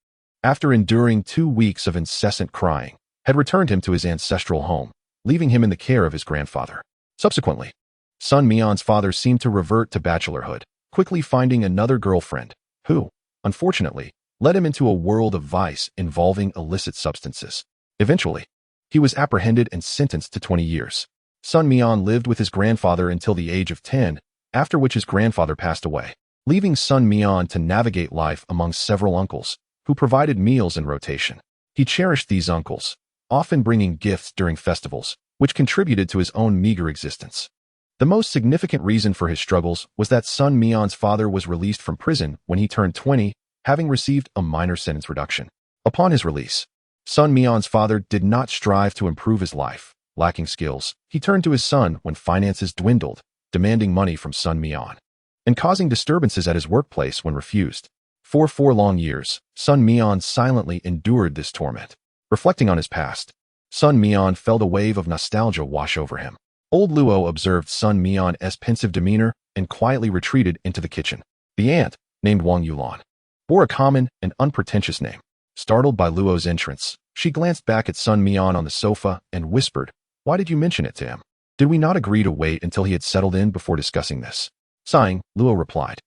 after enduring 2 weeks of incessant crying, had returned him to his ancestral home, leaving him in the care of his grandfather. Subsequently, Sun Mian's father seemed to revert to bachelorhood, quickly finding another girlfriend, who, unfortunately, led him into a world of vice involving illicit substances. Eventually, he was apprehended and sentenced to 20 years. Sun Mian lived with his grandfather until the age of 10, after which his grandfather passed away, leaving Sun Mian to navigate life among several uncles, who provided meals in rotation. He cherished these uncles, often bringing gifts during festivals, which contributed to his own meager existence. The most significant reason for his struggles was that Sun Mian's father was released from prison when he turned 20, having received a minor sentence reduction. Upon his release, Sun Mian's father did not strive to improve his life. Lacking skills, he turned to his son when finances dwindled, demanding money from Sun Mian, and causing disturbances at his workplace when refused. For 4 long years, Sun Mian silently endured this torment. Reflecting on his past, Sun Mian felt a wave of nostalgia wash over him. Old Luo observed Sun Mian's pensive demeanor and quietly retreated into the kitchen. The aunt, named Wang Yulan, bore a common and unpretentious name. Startled by Luo's entrance, she glanced back at Sun Mian on the sofa and whispered, "Why did you mention it to him? Did we not agree to wait until he had settled in before discussing this?" Sighing, Luo replied,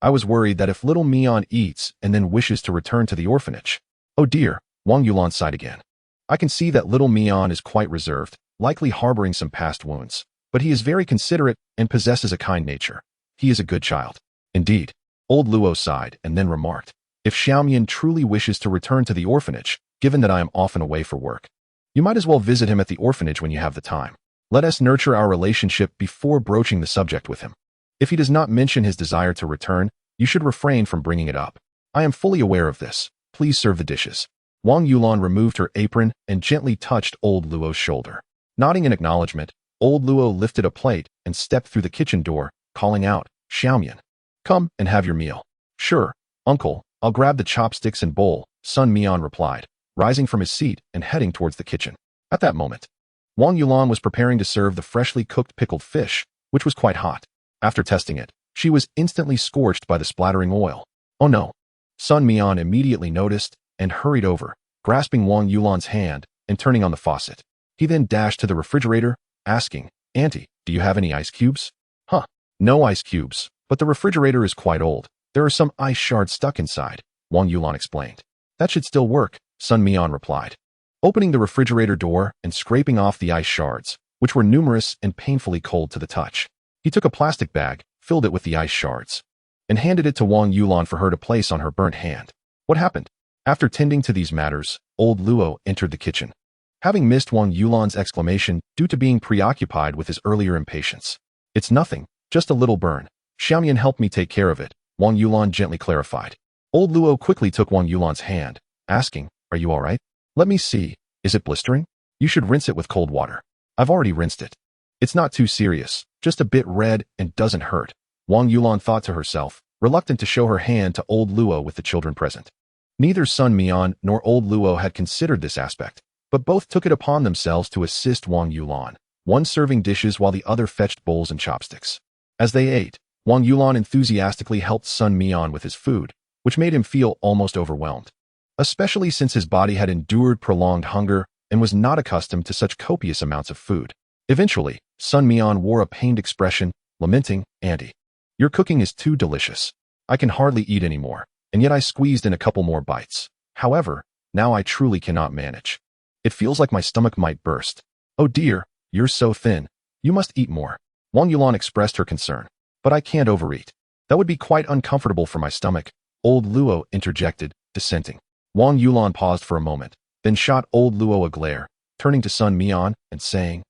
"I was worried that if little Mian eats and then wishes to return to the orphanage." "Oh dear," Wang Yulan sighed again. "I can see that little Mian is quite reserved, likely harboring some past wounds, but he is very considerate and possesses a kind nature. He is a good child." "Indeed." Old Luo sighed and then remarked, "If Xiaomian truly wishes to return to the orphanage, given that I am often away for work, you might as well visit him at the orphanage when you have the time. Let us nurture our relationship before broaching the subject with him. If he does not mention his desire to return, you should refrain from bringing it up. I am fully aware of this. Please serve the dishes." Wang Yulan removed her apron and gently touched Old Luo's shoulder. Nodding in acknowledgement, Old Luo lifted a plate and stepped through the kitchen door, calling out, "Xiaomian, come and have your meal." "Sure, uncle, I'll grab the chopsticks and bowl," Sun Mian replied, rising from his seat and heading towards the kitchen. At that moment, Wang Yulan was preparing to serve the freshly cooked pickled fish, which was quite hot. After testing it, she was instantly scorched by the splattering oil. "Oh no." Sun Mian immediately noticed and hurried over, grasping Wang Yulan's hand and turning on the faucet. He then dashed to the refrigerator, asking, "Auntie, do you have any ice cubes?" "Huh, no ice cubes, but the refrigerator is quite old. There are some ice shards stuck inside," Wang Yulan explained. "That should still work," Sun Mian replied, opening the refrigerator door and scraping off the ice shards, which were numerous and painfully cold to the touch. He took a plastic bag, filled it with the ice shards, and handed it to Wang Yulan for her to place on her burnt hand. "What happened?" After tending to these matters, Old Luo entered the kitchen, having missed Wang Yulan's exclamation due to being preoccupied with his earlier impatience. "It's nothing, just a little burn. Xiaomian helped me take care of it," Wang Yulan gently clarified. Old Luo quickly took Wang Yulan's hand, asking, "Are you all right?" "Let me see. Is it blistering? You should rinse it with cold water." "I've already rinsed it. It's not too serious, just a bit red and doesn't hurt," Wang Yulan thought to herself, reluctant to show her hand to Old Luo with the children present. Neither Sun Mian nor Old Luo had considered this aspect, but both took it upon themselves to assist Wang Yulan, one serving dishes while the other fetched bowls and chopsticks. As they ate, Wang Yulan enthusiastically helped Sun Mian with his food, which made him feel almost overwhelmed, especially since his body had endured prolonged hunger and was not accustomed to such copious amounts of food. Eventually, Sun Mian wore a pained expression, lamenting, "Auntie, your cooking is too delicious. I can hardly eat anymore, and yet I squeezed in a couple more bites. However, now I truly cannot manage. It feels like my stomach might burst." "Oh dear, you're so thin. You must eat more." Wang Yulan expressed her concern. "But I can't overeat. That would be quite uncomfortable for my stomach," Old Luo interjected, dissenting. Wang Yulan paused for a moment, then shot Old Luo a glare, turning to Sun Mian and saying,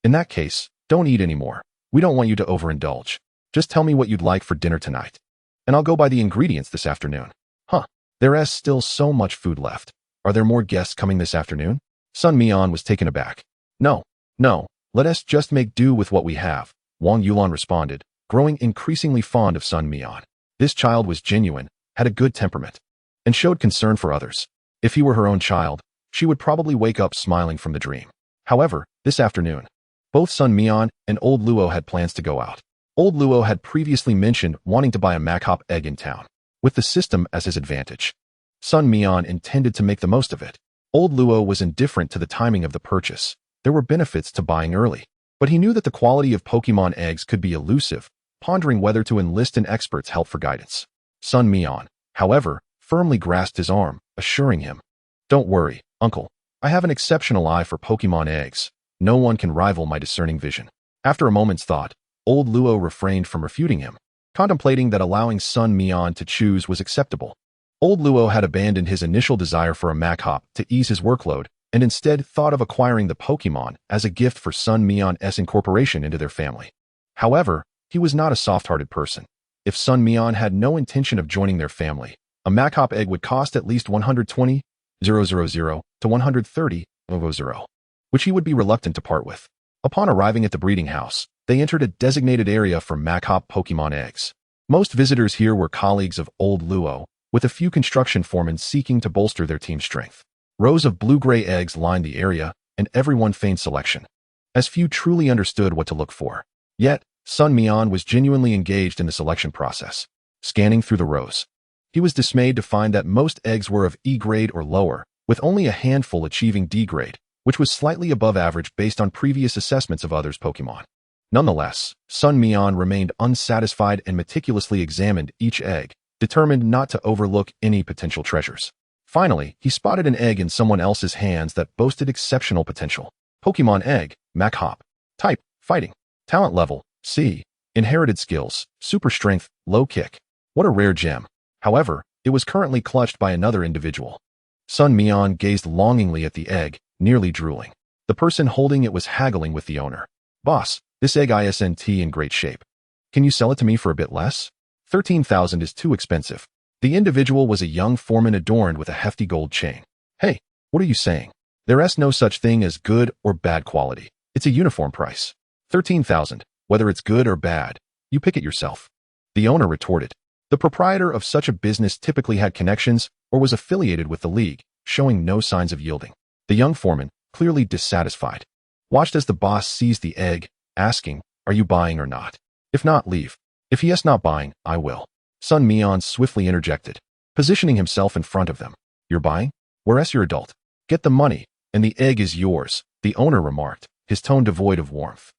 "In that case, don't eat anymore. We don't want you to overindulge. Just tell me what you'd like for dinner tonight, and I'll go buy the ingredients this afternoon." "Huh, there is still so much food left. Are there more guests coming this afternoon?" Sun Mian was taken aback. No, let us just make do with what we have," Wang Yulan responded, growing increasingly fond of Sun Mian. This child was genuine, had a good temperament, and showed concern for others. If he were her own child, she would probably wake up smiling from the dream. However, this afternoon, both Sun Mian and Old Luo had plans to go out. Old Luo had previously mentioned wanting to buy a Macop egg in town, with the system as his advantage. Sun Mian intended to make the most of it. Old Luo was indifferent to the timing of the purchase. There were benefits to buying early, but he knew that the quality of Pokemon eggs could be elusive, pondering whether to enlist an expert's help for guidance. Sun Mian, however, firmly grasped his arm, assuring him, "Don't worry, uncle. I have an exceptional eye for Pokemon eggs. No one can rival my discerning vision." After a moment's thought, Old Luo refrained from refuting him, contemplating that allowing Sun Mian to choose was acceptable. Old Luo had abandoned his initial desire for a Macop to ease his workload and instead thought of acquiring the Pokemon as a gift for Sun Mian's incorporation into their family. However, he was not a soft-hearted person. If Sun Mian had no intention of joining their family, a Macop egg would cost at least 120,000 to 130,000, which he would be reluctant to part with. Upon arriving at the breeding house, they entered a designated area for Mac-Hop Pokemon eggs. Most visitors here were colleagues of Old Luo, with a few construction foremen seeking to bolster their team's strength. Rows of blue-gray eggs lined the area, and everyone feigned selection, as few truly understood what to look for. Yet, Sun Mian was genuinely engaged in the selection process, scanning through the rows. He was dismayed to find that most eggs were of E grade or lower, with only a handful achieving D grade, which was slightly above average based on previous assessments of others' Pokemon. Nonetheless, Sun Mian remained unsatisfied and meticulously examined each egg, determined not to overlook any potential treasures. Finally, he spotted an egg in someone else's hands that boasted exceptional potential. Pokemon Egg, Mac-Hop. Type, Fighting. Talent level, C. Inherited skills, Super Strength, Low Kick. What a rare gem. However, it was currently clutched by another individual. Sun Mian gazed longingly at the egg, nearly drooling. The person holding it was haggling with the owner. Boss, this egg isn't in great shape. Can you sell it to me for a bit less? 13,000 is too expensive. The individual was a young foreman adorned with a hefty gold chain. Hey, what are you saying? There's no such thing as good or bad quality. It's a uniform price. 13,000, whether it's good or bad, you pick it yourself. The owner retorted. The proprietor of such a business typically had connections or was affiliated with the league, showing no signs of yielding. The young foreman, clearly dissatisfied, watched as the boss seized the egg, asking, "Are you buying or not? If not, leave. If he is not buying, I will." Sun Mian swiftly interjected, positioning himself in front of them. "You're buying? Whereas you're adult. Get the money, and the egg is yours," the owner remarked, his tone devoid of warmth.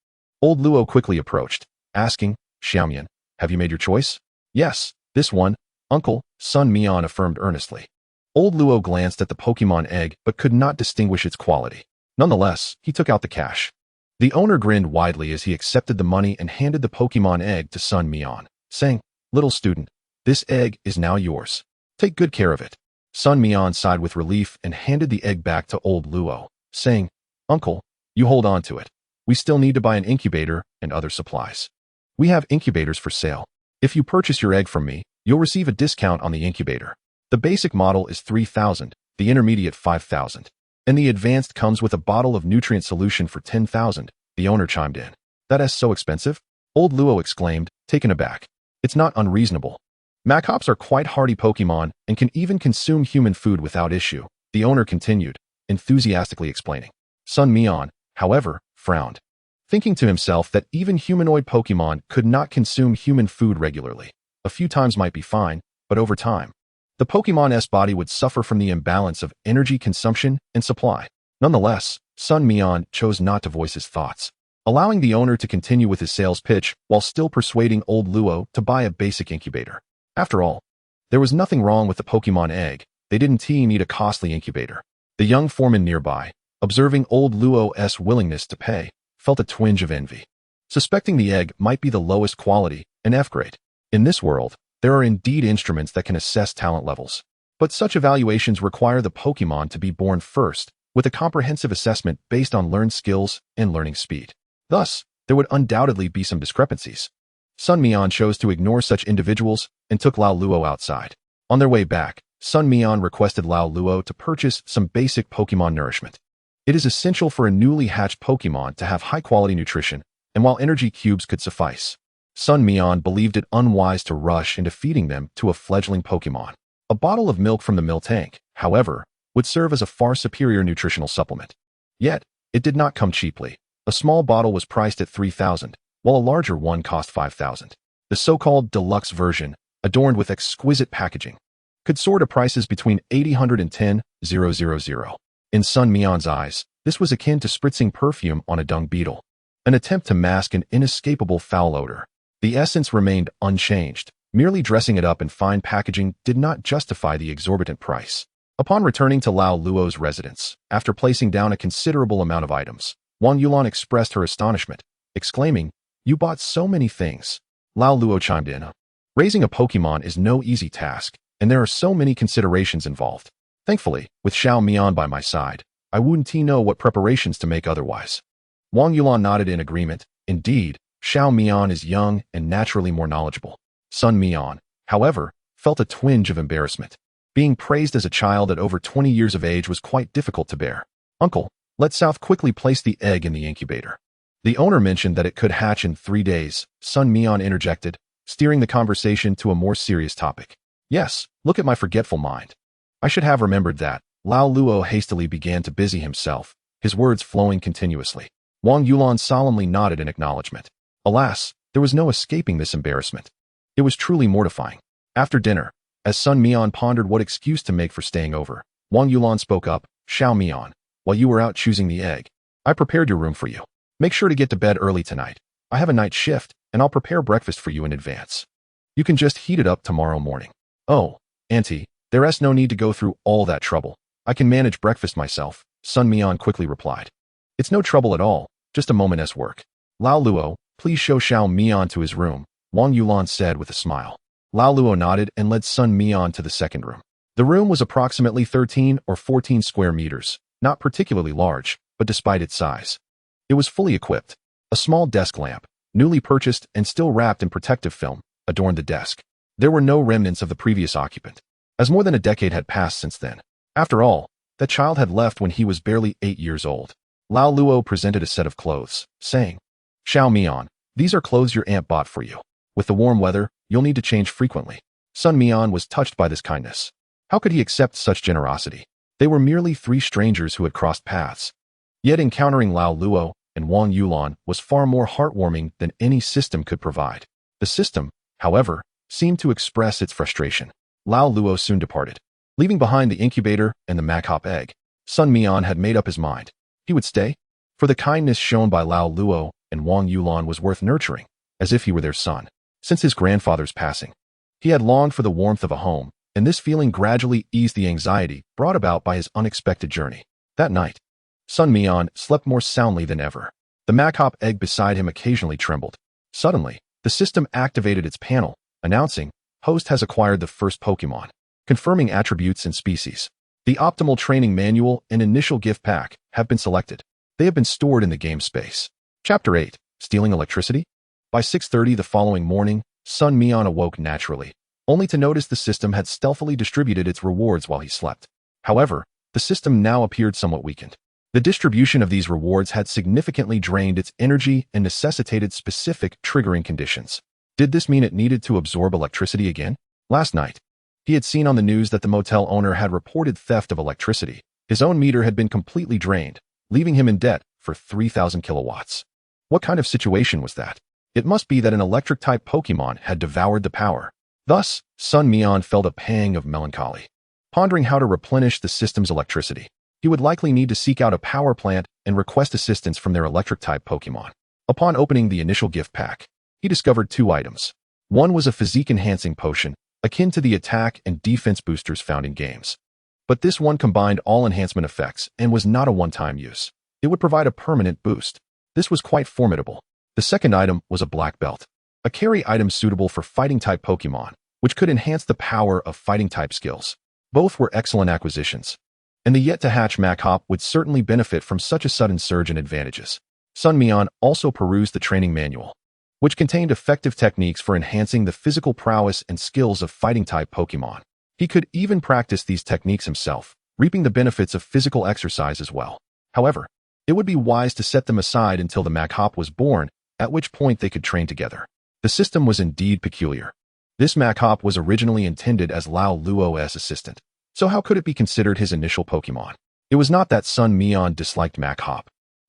Old Luo quickly approached, asking, "Xiaomian, have you made your choice?" "Yes, this one, uncle," Sun Mian affirmed earnestly. Old Luo glanced at the Pokemon egg but could not distinguish its quality. Nonetheless, he took out the cash. The owner grinned widely as he accepted the money and handed the Pokemon egg to Sun Mian, saying, "Little student, this egg is now yours. Take good care of it." Sun Mian sighed with relief and handed the egg back to Old Luo, saying, "Uncle, you hold on to it. We still need to buy an incubator and other supplies. We have incubators for sale. If you purchase your egg from me, you'll receive a discount on the incubator. The basic model is 3,000, the intermediate 5,000, and the advanced comes with a bottle of nutrient solution for 10,000, the owner chimed in. That is so expensive? Old Luo exclaimed, taken aback. It's not unreasonable. Mac-Hops are quite hardy Pokemon and can even consume human food without issue, the owner continued, enthusiastically explaining. Sun Mian, however, frowned, thinking to himself that even humanoid Pokemon could not consume human food regularly. A few times might be fine, but over time, the Pokemon's body would suffer from the imbalance of energy consumption and supply. Nonetheless, Sun Mian chose not to voice his thoughts, allowing the owner to continue with his sales pitch while still persuading Old Luo to buy a basic incubator. After all, there was nothing wrong with the Pokemon egg. They didn't need a costly incubator. The young foreman nearby, observing Old Luo's willingness to pay, felt a twinge of envy, suspecting the egg might be the lowest quality, an F grade. In this world, there are indeed instruments that can assess talent levels, but such evaluations require the Pokemon to be born first, with a comprehensive assessment based on learned skills and learning speed. Thus, there would undoubtedly be some discrepancies. Sun Mian chose to ignore such individuals and took Lao Luo outside. On their way back, Sun Mian requested Lao Luo to purchase some basic Pokemon nourishment. It is essential for a newly hatched Pokemon to have high-quality nutrition, and while energy cubes could suffice, Sun Mian believed it unwise to rush into feeding them to a fledgling Pokemon. A bottle of milk from the milk tank, however, would serve as a far superior nutritional supplement. Yet, it did not come cheaply. A small bottle was priced at 3,000, while a larger one cost 5,000. The so-called deluxe version, adorned with exquisite packaging, could soar to prices between 810,000. In Sun Mian's eyes, this was akin to spritzing perfume on a dung beetle, an attempt to mask an inescapable foul odor. The essence remained unchanged. Merely dressing it up in fine packaging did not justify the exorbitant price. Upon returning to Lao Luo's residence, after placing down a considerable amount of items, Wang Yulan expressed her astonishment, exclaiming, "You bought so many things." Lao Luo chimed in. Raising a Pokemon is no easy task, and there are so many considerations involved. Thankfully, with Xiao Mian by my side, I wouldn't know what preparations to make otherwise. Wang Yulan nodded in agreement. Indeed, Xiao Mian is young and naturally more knowledgeable. Sun Mian, however, felt a twinge of embarrassment. Being praised as a child at over 20 years of age was quite difficult to bear. "Uncle, let South quickly place the egg in the incubator." The owner mentioned that it could hatch in 3 days. Sun Mian interjected, steering the conversation to a more serious topic. Yes, look at my forgetful mind. I should have remembered that. Lao Luo hastily began to busy himself, his words flowing continuously. Wang Yulan solemnly nodded in acknowledgement. Alas, there was no escaping this embarrassment. It was truly mortifying. After dinner, as Sun Mian pondered what excuse to make for staying over, Wang Yulan spoke up. Xiao Mian, while you were out choosing the egg, I prepared your room for you. Make sure to get to bed early tonight. I have a night shift, and I'll prepare breakfast for you in advance. You can just heat it up tomorrow morning. Oh, Auntie, there's no need to go through all that trouble. I can manage breakfast myself, Sun Mian quickly replied. It's no trouble at all, just a moment's work. Lao Luo, please show Xiao Mian to his room, Wang Yulan said with a smile. Lao Luo nodded and led Sun Mian to the second room. The room was approximately 13 or 14 square meters, not particularly large, but despite its size. It was fully equipped. A small desk lamp, newly purchased and still wrapped in protective film, adorned the desk. There were no remnants of the previous occupant, as more than a decade had passed since then. After all, that child had left when he was barely 8 years old. Lao Luo presented a set of clothes, saying, Xiao Mian, these are clothes your aunt bought for you. With the warm weather, you'll need to change frequently. Sun Mian was touched by this kindness. How could he accept such generosity? They were merely 3 strangers who had crossed paths. Yet encountering Lao Luo and Wang Yulan was far more heartwarming than any system could provide. The system, however, seemed to express its frustration. Lao Luo soon departed, leaving behind the incubator and the Makhop egg. Sun Mian had made up his mind. He would stay, for the kindness shown by Lao Luo and Wang Yulan was worth nurturing, as if he were their son. Since his grandfather's passing, he had longed for the warmth of a home, and this feeling gradually eased the anxiety brought about by his unexpected journey. That night, Sun Mian slept more soundly than ever. The Makhop egg beside him occasionally trembled. Suddenly, the system activated its panel, announcing, Host has acquired the first Pokémon, confirming attributes and species. The optimal training manual and initial gift pack have been selected. They have been stored in the game space. Chapter 8, Stealing Electricity? By 6:30 the following morning, Sun Mian awoke naturally, only to notice the system had stealthily distributed its rewards while he slept. However, the system now appeared somewhat weakened. The distribution of these rewards had significantly drained its energy and necessitated specific triggering conditions. Did this mean it needed to absorb electricity again? Last night, he had seen on the news that the motel owner had reported theft of electricity. His own meter had been completely drained, leaving him in debt for 3,000 kilowatts. What kind of situation was that? It must be that an electric-type Pokémon had devoured the power. Thus, Sun Mian felt a pang of melancholy. Pondering how to replenish the system's electricity, he would likely need to seek out a power plant and request assistance from their electric-type Pokémon. Upon opening the initial gift pack, he discovered 2 items. One was a physique-enhancing potion, akin to the attack and defense boosters found in games. But this one combined all enhancement effects and was not a one-time use. It would provide a permanent boost. This was quite formidable. The second item was a black belt, a carry item suitable for fighting-type Pokémon, which could enhance the power of fighting-type skills. Both were excellent acquisitions, and the yet-to-hatch Makhop would certainly benefit from such a sudden surge in advantages. Sun Mian also perused the training manual, which contained effective techniques for enhancing the physical prowess and skills of fighting-type Pokémon. He could even practice these techniques himself, reaping the benefits of physical exercise as well. However, it would be wise to set them aside until the Makhop was born, at which point they could train together. The system was indeed peculiar. This Makhop was originally intended as Lao Luo's assistant, so how could it be considered his initial Pokémon? It was not that Sun Mian disliked Makhop.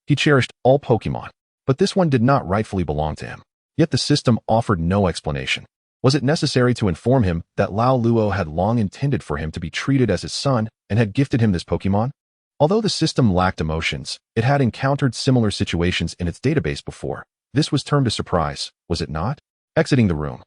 He cherished all Pokémon, but this one did not rightfully belong to him. Yet the system offered no explanation. Was it necessary to inform him that Lao Luo had long intended for him to be treated as his son and had gifted him this Pokémon? Although the system lacked emotions, it had encountered similar situations in its database before. This was termed a surprise, was it not? Exiting the room,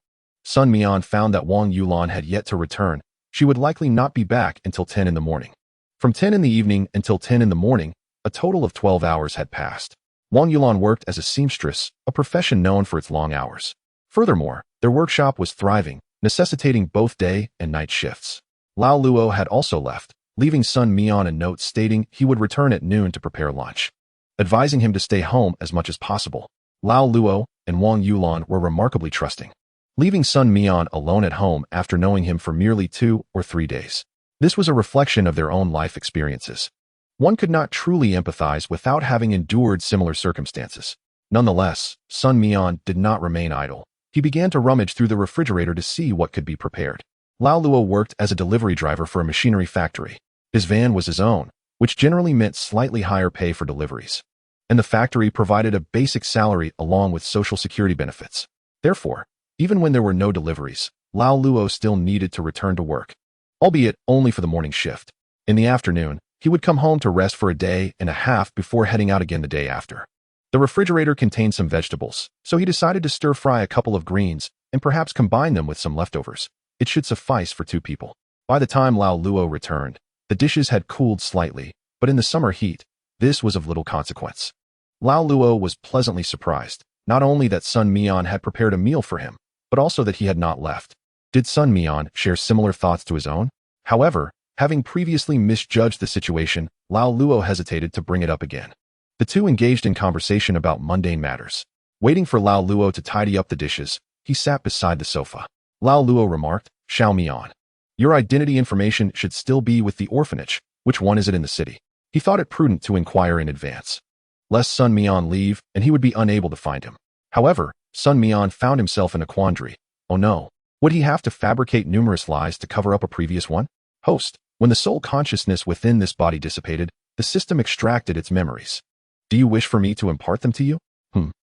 Sun Mian found that Wang Yulan had yet to return. She would likely not be back until 10 in the morning. From 10 in the evening until 10 in the morning, a total of 12 hours had passed. Wang Yulan worked as a seamstress, a profession known for its long hours. Furthermore, their workshop was thriving, necessitating both day and night shifts. Lao Luo had also left, leaving Sun Mian a note stating he would return at noon to prepare lunch, advising him to stay home as much as possible. Lao Luo and Wang Yulan were remarkably trusting, leaving Sun Mian alone at home after knowing him for merely 2 or 3 days. This was a reflection of their own life experiences. One could not truly empathize without having endured similar circumstances. Nonetheless, Sun Mian did not remain idle. He began to rummage through the refrigerator to see what could be prepared. Lao Luo worked as a delivery driver for a machinery factory. His van was his own, which generally meant slightly higher pay for deliveries. And the factory provided a basic salary along with social security benefits. Therefore, even when there were no deliveries, Lao Luo still needed to return to work, albeit only for the morning shift. In the afternoon, he would come home to rest for a day and a half before heading out again the day after. The refrigerator contained some vegetables, so he decided to stir-fry a couple of greens and perhaps combine them with some leftovers. It should suffice for 2 people. By the time Lao Luo returned, the dishes had cooled slightly, but in the summer heat, this was of little consequence. Lao Luo was pleasantly surprised, not only that Sun Mian had prepared a meal for him, but also that he had not left. Did Sun Mian share similar thoughts to his own? However, having previously misjudged the situation, Lao Luo hesitated to bring it up again. The two engaged in conversation about mundane matters. Waiting for Lao Luo to tidy up the dishes, he sat beside the sofa. Lao Luo remarked, "Xiao Mian, your identity information should still be with the orphanage. Which one is it in the city?" He thought it prudent to inquire in advance, lest Sun Mian leave and he would be unable to find him. However, Sun Mian found himself in a quandary. Oh no, would he have to fabricate numerous lies to cover up a previous one? Host, when the soul consciousness within this body dissipated, the system extracted its memories. Do you wish for me to impart them to you?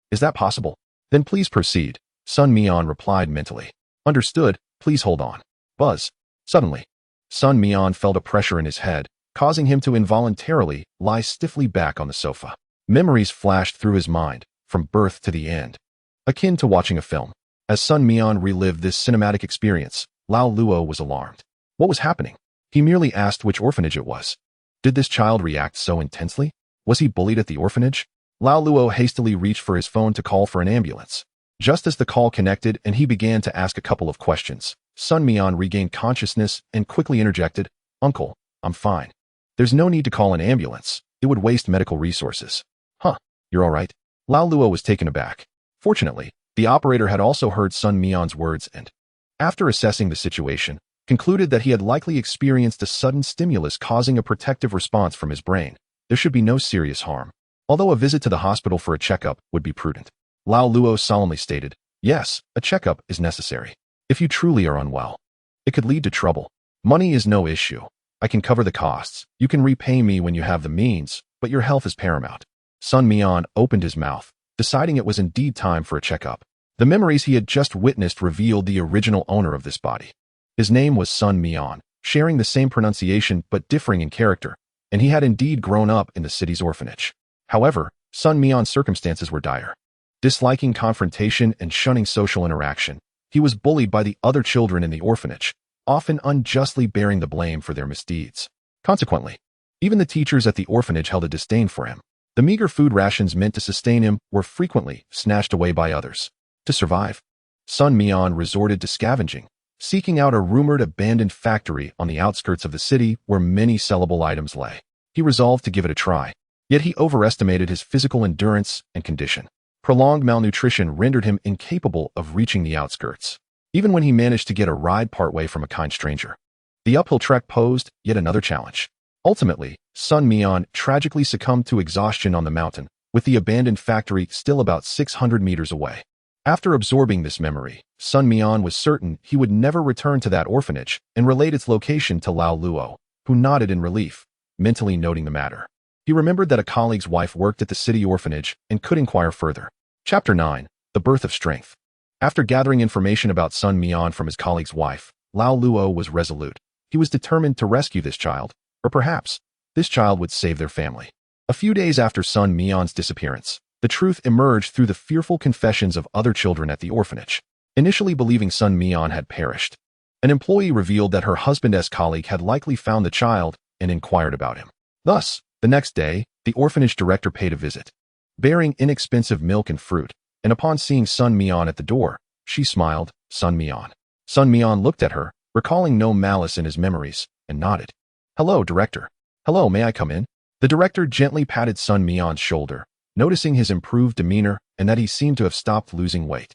Is that possible? Then please proceed, Sun Mian replied mentally. Understood, please hold on. Buzz. Suddenly, Sun Mian felt a pressure in his head, causing him to involuntarily lie stiffly back on the sofa. Memories flashed through his mind, from birth to the end, akin to watching a film. As Sun Mian relived this cinematic experience, Lao Luo was alarmed. What was happening? He merely asked which orphanage it was. Did this child react so intensely? Was he bullied at the orphanage? Lao Luo hastily reached for his phone to call for an ambulance. Just as the call connected and he began to ask a couple of questions, Sun Mian regained consciousness and quickly interjected, "Uncle, I'm fine. There's no need to call an ambulance. It would waste medical resources." Huh, you're all right? Lao Luo was taken aback. Fortunately, the operator had also heard Sun Mian's words and, after assessing the situation, concluded that he had likely experienced a sudden stimulus causing a protective response from his brain. There should be no serious harm, although a visit to the hospital for a checkup would be prudent. Lao Luo solemnly stated, "Yes, a checkup is necessary. If you truly are unwell, it could lead to trouble. Money is no issue. I can cover the costs. You can repay me when you have the means, but your health is paramount." Sun Mian opened his mouth, deciding it was indeed time for a checkup. The memories he had just witnessed revealed the original owner of this body. His name was Sun Mian, sharing the same pronunciation but differing in character, and he had indeed grown up in the city's orphanage. However, Sun Mian's circumstances were dire. Disliking confrontation and shunning social interaction, he was bullied by the other children in the orphanage, often unjustly bearing the blame for their misdeeds. Consequently, even the teachers at the orphanage held a disdain for him. The meager food rations meant to sustain him were frequently snatched away by others. To survive, Sun Mian resorted to scavenging, seeking out a rumored abandoned factory on the outskirts of the city where many sellable items lay. He resolved to give it a try, yet he overestimated his physical endurance and condition. Prolonged malnutrition rendered him incapable of reaching the outskirts, even when he managed to get a ride partway from a kind stranger. The uphill trek posed yet another challenge. Ultimately, Sun Mian tragically succumbed to exhaustion on the mountain, with the abandoned factory still about 600 meters away. After absorbing this memory, Sun Mian was certain he would never return to that orphanage and relate its location to Lao Luo, who nodded in relief, mentally noting the matter. He remembered that a colleague's wife worked at the city orphanage and could inquire further. Chapter 9. The Birth of Strength. After gathering information about Sun Mian from his colleague's wife, Lao Luo was resolute. He was determined to rescue this child, or perhaps this child would save their family. A few days after Sun Mian's disappearance, the truth emerged through the fearful confessions of other children at the orphanage. Initially believing Sun Mian had perished, an employee revealed that her husband's colleague had likely found the child and inquired about him. Thus, the next day, the orphanage director paid a visit, bearing inexpensive milk and fruit, and upon seeing Sun Mian at the door, she smiled, "Sun Mian." Sun Mian looked at her, recalling no malice in his memories, and nodded. "Hello, director. Hello, may I come in?" The director gently patted Sun Mian's shoulder, noticing his improved demeanor and that he seemed to have stopped losing weight.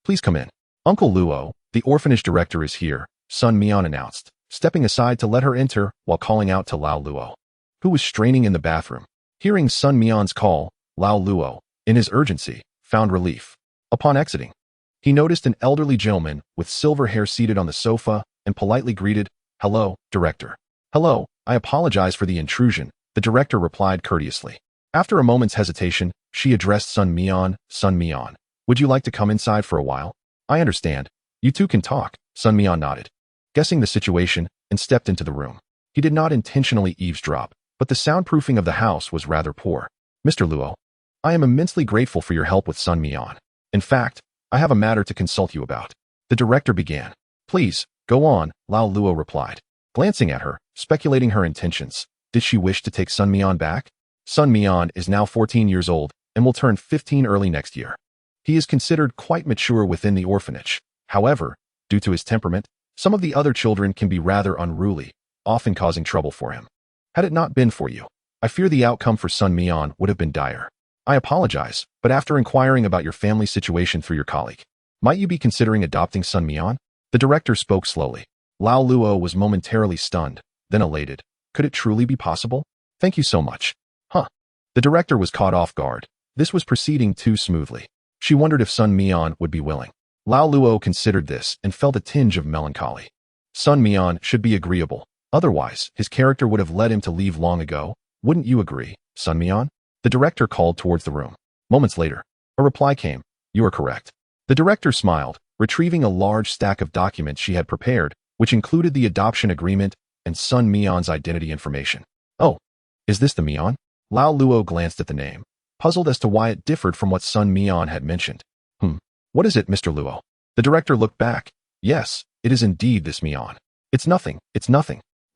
Please come in. Uncle Luo, the orphanage director is here," Sun Mian announced, stepping aside to let her enter while calling out to Lao Luo, who was straining in the bathroom. Hearing Sun Mian's call, Lao Luo, in his urgency, found relief. Upon exiting, he noticed an elderly gentleman with silver hair seated on the sofa and politely greeted, "Hello, Director." "Hello, I apologize for the intrusion," the director replied courteously. After a moment's hesitation, she addressed Sun Mian. "Sun Mian, would you like to come inside for a while?" "I understand. You two can talk," Sun Mian nodded, guessing the situation, and stepped into the room. He did not intentionally eavesdrop, but the soundproofing of the house was rather poor. "Mr. Luo, I am immensely grateful for your help with Sun Mian. In fact, I have a matter to consult you about." The director began. "Please, go on," Lao Luo replied, glancing at her, speculating her intentions. Did she wish to take Sun Mian back? Sun Mian is now 14 years old and will turn 15 early next year. He is considered quite mature within the orphanage. However, due to his temperament, some of the other children can be rather unruly, often causing trouble for him. Had it not been for you, I fear the outcome for Sun Mian would have been dire. I apologize, but after inquiring about your family situation through your colleague, might you be considering adopting Sun Mian? The director spoke slowly. Lao Luo was momentarily stunned, then elated. Could it truly be possible? Thank you so much. Huh. The director was caught off guard. This was proceeding too smoothly. She wondered if Sun Mian would be willing. Lao Luo considered this and felt a tinge of melancholy. Sun Mian should be agreeable. Otherwise, his character would have led him to leave long ago. Wouldn't you agree, Sun Mian? The director called towards the room. Moments later, a reply came. You are correct. The director smiled, retrieving a large stack of documents she had prepared, which included the adoption agreement and Sun Mian's identity information. Oh, is this the Mian? Lao Luo glanced at the name, puzzled as to why it differed from what Sun Mian had mentioned. What is it, Mr. Luo? The director looked back. Yes, it is indeed this Mian. It's nothing.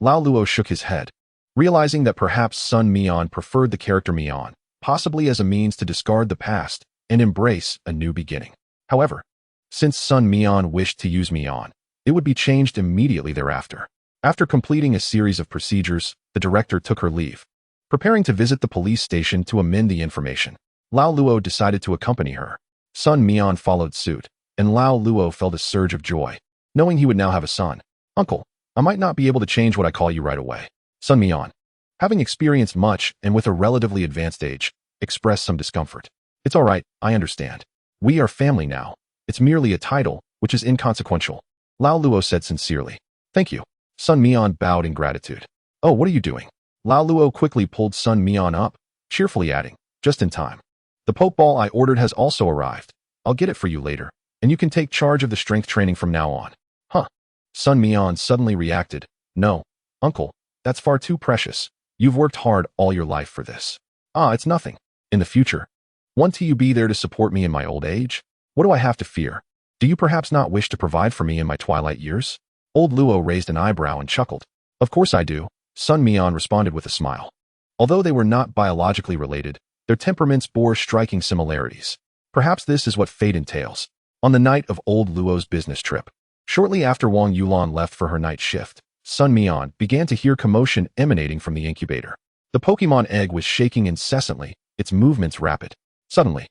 Lao Luo shook his head, realizing that perhaps Sun Mian preferred the character Mian, possibly as a means to discard the past and embrace a new beginning. However, since Sun Mian wished to use Mian, it would be changed immediately thereafter. After completing a series of procedures, the director took her leave, preparing to visit the police station to amend the information. Lao Luo decided to accompany her. Sun Mian followed suit, and Lao Luo felt a surge of joy, knowing he would now have a son. Uncle, I might not be able to change what I call you right away. Sun Mian, having experienced much and with a relatively advanced age, expressed some discomfort. It's all right, I understand. We are family now. It's merely a title, which is inconsequential. Lao Luo said sincerely. Thank you. Sun Mian bowed in gratitude. Oh, what are you doing? Lao Luo quickly pulled Sun Mian up, cheerfully adding, just in time. The Pokeball I ordered has also arrived. I'll get it for you later, and you can take charge of the strength training from now on. Huh. Sun Mian suddenly reacted. No, Uncle, that's far too precious. You've worked hard all your life for this. It's nothing. In the future, won't you be there to support me in my old age? What do I have to fear? Do you perhaps not wish to provide for me in my twilight years? Old Luo raised an eyebrow and chuckled. Of course I do, Sun Mian responded with a smile. Although they were not biologically related, their temperaments bore striking similarities. Perhaps this is what fate entails. On the night of old Luo's business trip, shortly after Wang Yulan left for her night shift, Sun Mian began to hear commotion emanating from the incubator. The Pokemon egg was shaking incessantly, its movements rapid. Suddenly,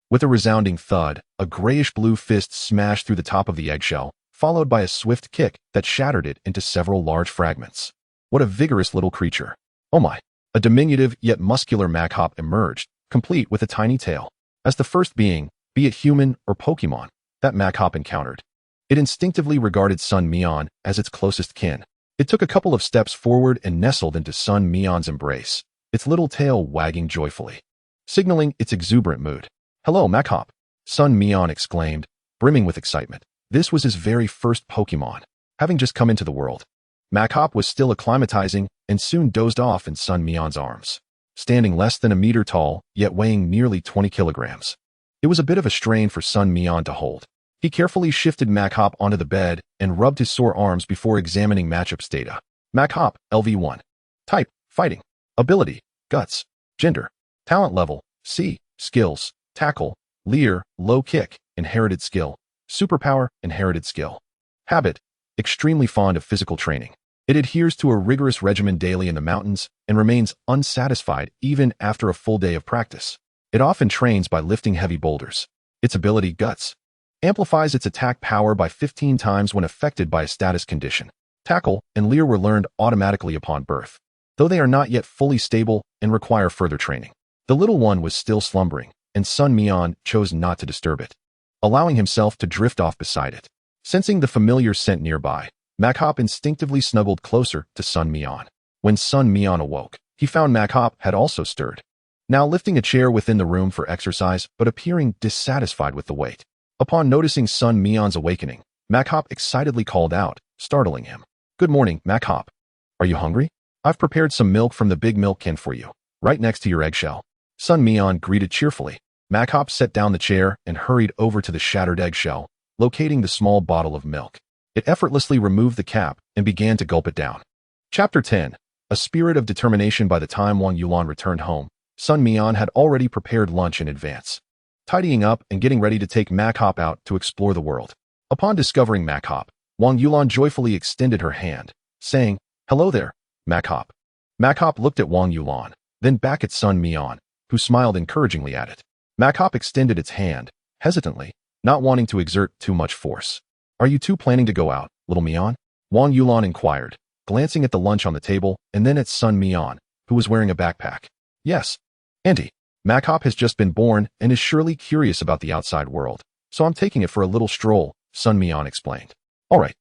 with a resounding thud, a grayish-blue fist smashed through the top of the eggshell, followed by a swift kick that shattered it into several large fragments. What a vigorous little creature. Oh my! A diminutive yet muscular Maghop emerged, complete with a tiny tail. As the first being, be it human or Pokemon, that Maghop encountered, it instinctively regarded Sun Mian as its closest kin. It took a couple of steps forward and nestled into Sun Mian's embrace, its little tail wagging joyfully, signaling its exuberant mood. Hello, Maghop! Sun Mian exclaimed, brimming with excitement. This was his very first Pokemon, having just come into the world. Maghop was still acclimatizing and soon dozed off in Sun Mian's arms, standing less than a meter tall, yet weighing nearly 20 kilograms. It was a bit of a strain for Sun Mian to hold. He carefully shifted Maghop onto the bed and rubbed his sore arms before examining matchups data. Maghop, LV1. Type, Fighting. Ability, Guts. Gender. Talent level, C. Skills, Tackle. Leer, Low Kick, Inherited Skill. Superpower, Inherited Skill. Habit, extremely fond of physical training. It adheres to a rigorous regimen daily in the mountains and remains unsatisfied even after a full day of practice. It often trains by lifting heavy boulders. Its ability, Guts, amplifies its attack power by 15 times when affected by a status condition. Tackle and Leer were learned automatically upon birth, though they are not yet fully stable and require further training. The little one was still slumbering, and Sun Mian chose not to disturb it, allowing himself to drift off beside it. Sensing the familiar scent nearby, Makhop instinctively snuggled closer to Sun Mian. When Sun Mian awoke, he found Makhop had also stirred, now lifting a chair within the room for exercise but appearing dissatisfied with the weight. Upon noticing Sun Mian's awakening, Makhop excitedly called out, startling him. "Good morning, Makhop. Are you hungry? I've prepared some milk from the big milk can for you, right next to your eggshell." Sun Mian greeted cheerfully. Makhop set down the chair and hurried over to the shattered eggshell, locating the small bottle of milk. It effortlessly removed the cap and began to gulp it down. Chapter 10. A spirit of determination. By the time Wang Yulan returned home, Sun Mian had already prepared lunch in advance, tidying up and getting ready to take Makhop out to explore the world. Upon discovering Makhop, Wang Yulan joyfully extended her hand, saying, "Hello there, Makhop." Makhop looked at Wang Yulan, then back at Sun Mian, who smiled encouragingly at it. Makhop extended its hand, hesitantly, not wanting to exert too much force. "Are you two planning to go out, little Mian?" Wang Yulan inquired, glancing at the lunch on the table and then at Sun Mian, who was wearing a backpack. "Yes, Auntie. Makhop has just been born and is surely curious about the outside world, so I'm taking it for a little stroll," Sun Mian explained. "All right,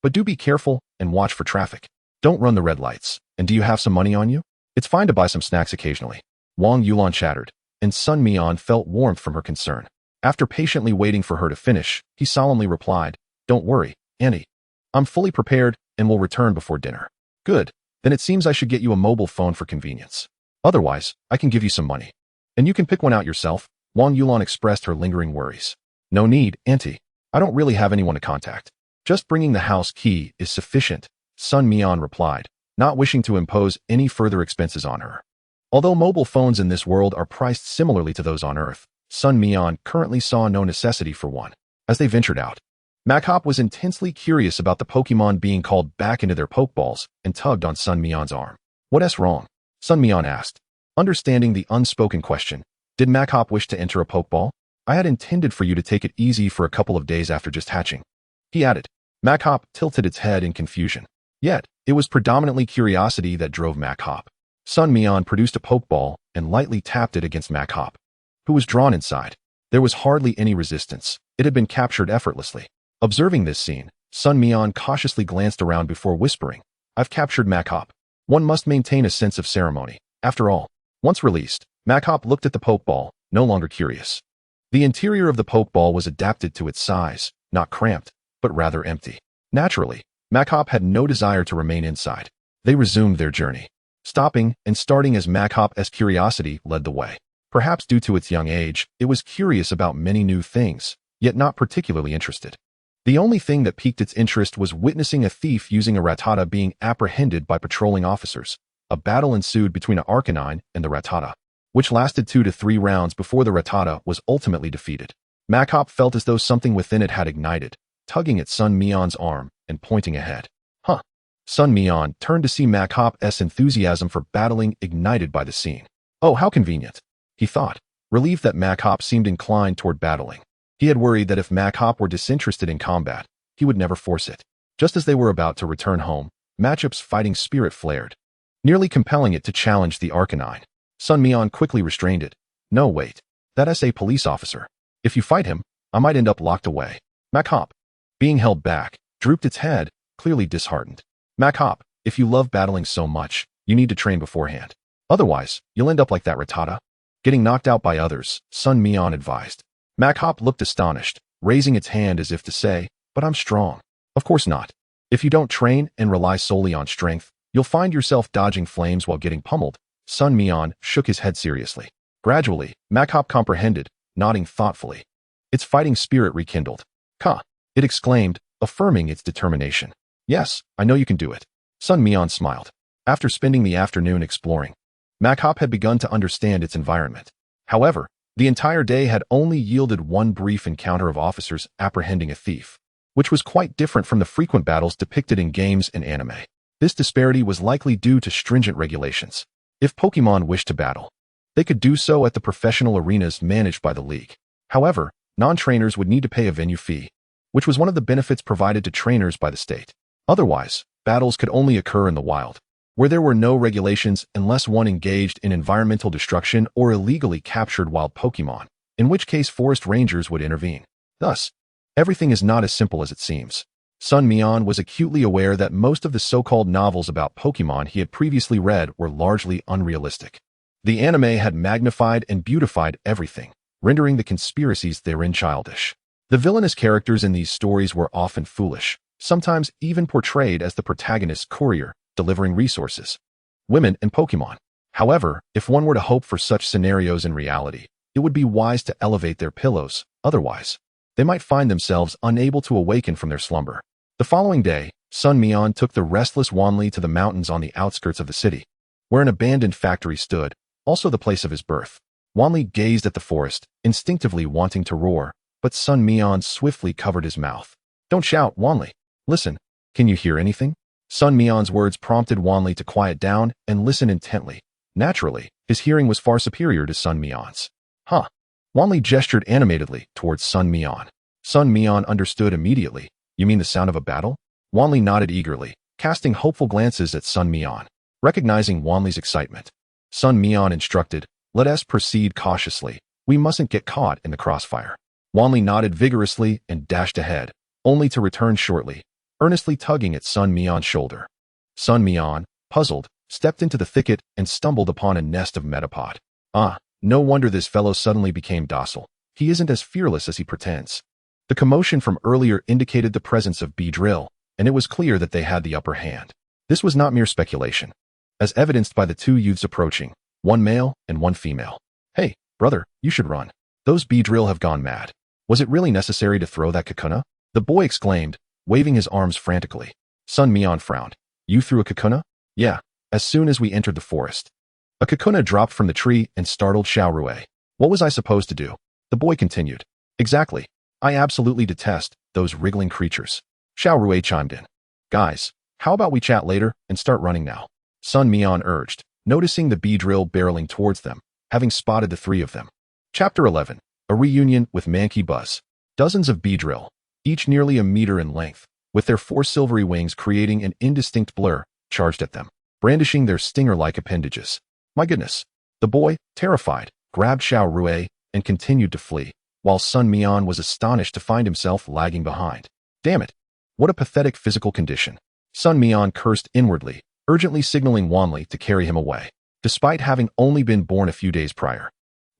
but do be careful and watch for traffic. Don't run the red lights. And do you have some money on you? It's fine to buy some snacks occasionally." Wang Yulan chattered, and Sun Mian felt warmth from her concern. After patiently waiting for her to finish, he solemnly replied, "Don't worry, Auntie. I'm fully prepared and will return before dinner." "Good, then it seems I should get you a mobile phone for convenience. Otherwise, I can give you some money. And you can pick one out yourself." Wang Yulan expressed her lingering worries. "No need, Auntie. I don't really have anyone to contact. Just bringing the house key is sufficient," Sun Mian replied, not wishing to impose any further expenses on her. Although mobile phones in this world are priced similarly to those on Earth, Sun Mian currently saw no necessity for one. As they ventured out, Makhop was intensely curious about the Pokemon being called back into their Pokeballs and tugged on Sun Mian's arm. "What's wrong?" Sun Mian asked. Understanding the unspoken question, did Makhop wish to enter a Pokeball? "I had intended for you to take it easy for a couple of days after just hatching," he added. Makhop tilted its head in confusion. Yet, it was predominantly curiosity that drove Makhop. Sun Mian produced a Pokeball and lightly tapped it against Makhop, who was drawn inside. There was hardly any resistance. It had been captured effortlessly. Observing this scene, Sun Mian cautiously glanced around before whispering, "I've captured Makhop." One must maintain a sense of ceremony. After all, once released, Makhop looked at the Pokeball, no longer curious. The interior of the Pokeball was adapted to its size, not cramped, but rather empty. Naturally, Makhop had no desire to remain inside. They resumed their journey, stopping and starting as Makhop's curiosity led the way. Perhaps due to its young age, it was curious about many new things, yet not particularly interested. The only thing that piqued its interest was witnessing a thief using a Rattata being apprehended by patrolling officers. A battle ensued between an Arcanine and the Rattata, which lasted 2 to 3 rounds before the Rattata was ultimately defeated. Makhop felt as though something within it had ignited, tugging at Sun Mian's arm and pointing ahead. "Huh." Sun Mian turned to see Makhop's enthusiasm for battling ignited by the scene. "Oh, how convenient," he thought, relieved that Makhop seemed inclined toward battling. He had worried that if Makhop were disinterested in combat, he would never force it. Just as they were about to return home, Machop's fighting spirit flared, nearly compelling it to challenge the Arcanine. Sun Mian quickly restrained it. "No, wait. That's a police officer. If you fight him, I might end up locked away." Makhop, being held back, drooped its head, clearly disheartened. "Makhop, if you love battling so much, you need to train beforehand. Otherwise, you'll end up like that Rattata, getting knocked out by others," Sun Mian advised. Makhop looked astonished, raising its hand as if to say, "But I'm strong." "Of course not. If you don't train and rely solely on strength, you'll find yourself dodging flames while getting pummeled." Sun Mian shook his head seriously. Gradually, Makhop comprehended, nodding thoughtfully. Its fighting spirit rekindled. "Ka!" it exclaimed, affirming its determination. "Yes, I know you can do it." Sun Mian smiled. After spending the afternoon exploring, Makhop had begun to understand its environment. However, the entire day had only yielded one brief encounter of officers apprehending a thief, which was quite different from the frequent battles depicted in games and anime. This disparity was likely due to stringent regulations. If Pokemon wished to battle, they could do so at the professional arenas managed by the league. However, non-trainers would need to pay a venue fee, which was one of the benefits provided to trainers by the state. Otherwise, battles could only occur in the wild, where there were no regulations unless one engaged in environmental destruction or illegally captured wild Pokemon. in which case forest rangers would intervene. Thus, everything is not as simple as it seems. Sun Mian was acutely aware that most of the so-called novels about Pokemon he had previously read were largely unrealistic. The anime had magnified and beautified everything, rendering the conspiracies therein childish. The villainous characters in these stories were often foolish, sometimes even portrayed as the protagonist's courier, delivering resources. Women and Pokemon. However, if one were to hope for such scenarios in reality, it would be wise to elevate their pillows, otherwise, they might find themselves unable to awaken from their slumber. The following day, Sun Mian took the restless Wanli to the mountains on the outskirts of the city, where an abandoned factory stood, also the place of his birth. Wanli gazed at the forest, instinctively wanting to roar, but Sun Mian swiftly covered his mouth. Don't shout, Wanli. Listen, can you hear anything? Sun Mian's words prompted Wanli to quiet down and listen intently. Naturally, his hearing was far superior to Sun Mian's. Huh. Wanli gestured animatedly towards Sun Mian. Sun Mian understood immediately. You mean the sound of a battle? Wanli nodded eagerly, casting hopeful glances at Sun Mian. Recognizing Wanli's excitement, Sun Mian instructed, let us proceed cautiously. We mustn't get caught in the crossfire. Wanli nodded vigorously and dashed ahead, only to return shortly, earnestly tugging at Sun Mian's shoulder. Sun Mian, puzzled, stepped into the thicket and stumbled upon a nest of Metapod. Ah, no wonder this fellow suddenly became docile. He isn't as fearless as he pretends. The commotion from earlier indicated the presence of Beedrill, and it was clear that they had the upper hand. This was not mere speculation, as evidenced by the two youths approaching, one male and one female. Hey, brother, you should run. Those Beedrill have gone mad. Was it really necessary to throw that Kakuna? The boy exclaimed, waving his arms frantically. Sun Mian frowned. You threw a Kakuna? Yeah, as soon as we entered the forest. A Kakuna dropped from the tree and startled Xiaorue. What was I supposed to do? The boy continued. Exactly. I absolutely detest those wriggling creatures. Xiaorue chimed in. Guys, how about we chat later and start running now? Sun Mian urged, noticing the Beedrill barreling towards them, having spotted the three of them. Chapter 11. A reunion with Mankey Buzz. Dozens of Beedrill, each nearly a meter in length, with their four silvery wings creating an indistinct blur, charged at them, brandishing their stinger-like appendages. My goodness. The boy, terrified, grabbed Xiaorue and continued to flee, while Sun Mian was astonished to find himself lagging behind. Damn it. What a pathetic physical condition. Sun Mian cursed inwardly, urgently signaling Wanli to carry him away, despite having only been born a few days prior.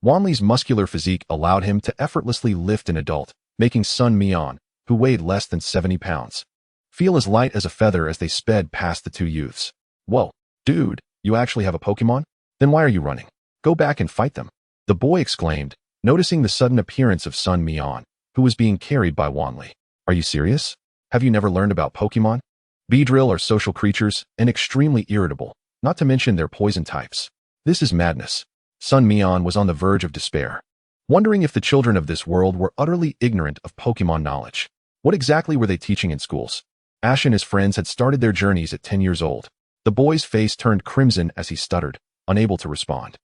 Wanli's muscular physique allowed him to effortlessly lift an adult, making Sun Mian, who weighed less than 70 pounds, feel as light as a feather as they sped past the two youths. Whoa, dude, you actually have a Pokemon? Then why are you running? Go back and fight them. The boy exclaimed, noticing the sudden appearance of Sun Mian, who was being carried by Wanli. Are you serious? Have you never learned about Pokemon? Beedrill are social creatures and extremely irritable, not to mention their poison types. This is madness. Sun Mian was on the verge of despair, wondering if the children of this world were utterly ignorant of Pokemon knowledge. What exactly were they teaching in schools? Ash and his friends had started their journeys at 10 years old. The boy's face turned crimson as he stuttered, unable to respond,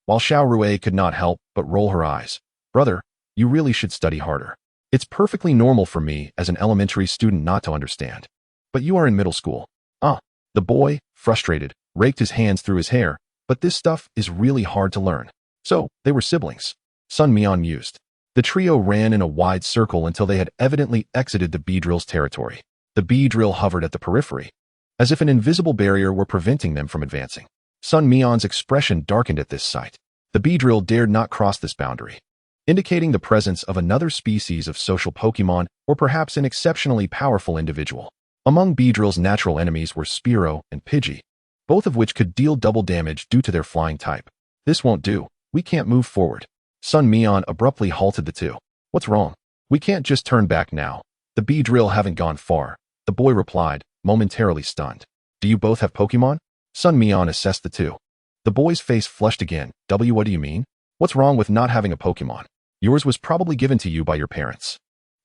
while Xiaorue could not help but roll her eyes. Brother, you really should study harder. It's perfectly normal for me as an elementary student not to understand. But you are in middle school. Ah. The boy, frustrated, raked his hands through his hair, but this stuff is really hard to learn. So, they were siblings. Sun Mian mused. The trio ran in a wide circle until they had evidently exited the Beedrill's territory. The Beedrill hovered at the periphery, as if an invisible barrier were preventing them from advancing. Sun Mian's expression darkened at this sight. The Beedrill dared not cross this boundary, indicating the presence of another species of social Pokemon or perhaps an exceptionally powerful individual. Among Beedrill's natural enemies were Spearow and Pidgey, both of which could deal double damage due to their flying type. This won't do. We can't move forward. Sun Mian abruptly halted the two. What's wrong? We can't just turn back now. The Beedrill haven't gone far, the boy replied, momentarily stunned. Do you both have Pokemon? Sun Mian assessed the two. The boy's face flushed again. What do you mean? What's wrong with not having a Pokemon? Yours was probably given to you by your parents.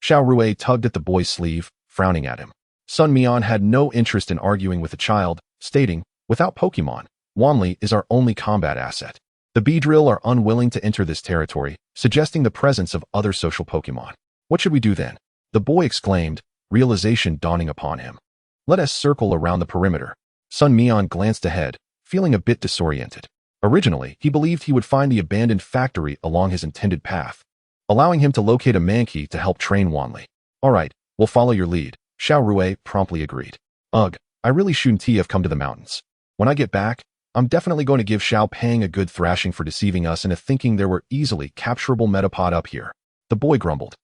Xiaorue tugged at the boy's sleeve, frowning at him. Sun Mian had no interest in arguing with the child, stating, without Pokemon, Wanli is our only combat asset. The Beedrill are unwilling to enter this territory, suggesting the presence of other social Pokemon. What should we do then? The boy exclaimed, realization dawning upon him. Let us circle around the perimeter. Sun Mian glanced ahead, feeling a bit disoriented. Originally, he believed he would find the abandoned factory along his intended path, allowing him to locate a Mankey to help train Wanli. Alright, we'll follow your lead, Xiao Rui promptly agreed. Ugh, I really shouldn't have come to the mountains. When I get back, I'm definitely going to give Xiao Pang a good thrashing for deceiving us into thinking there were easily capturable Metapod up here. The boy grumbled.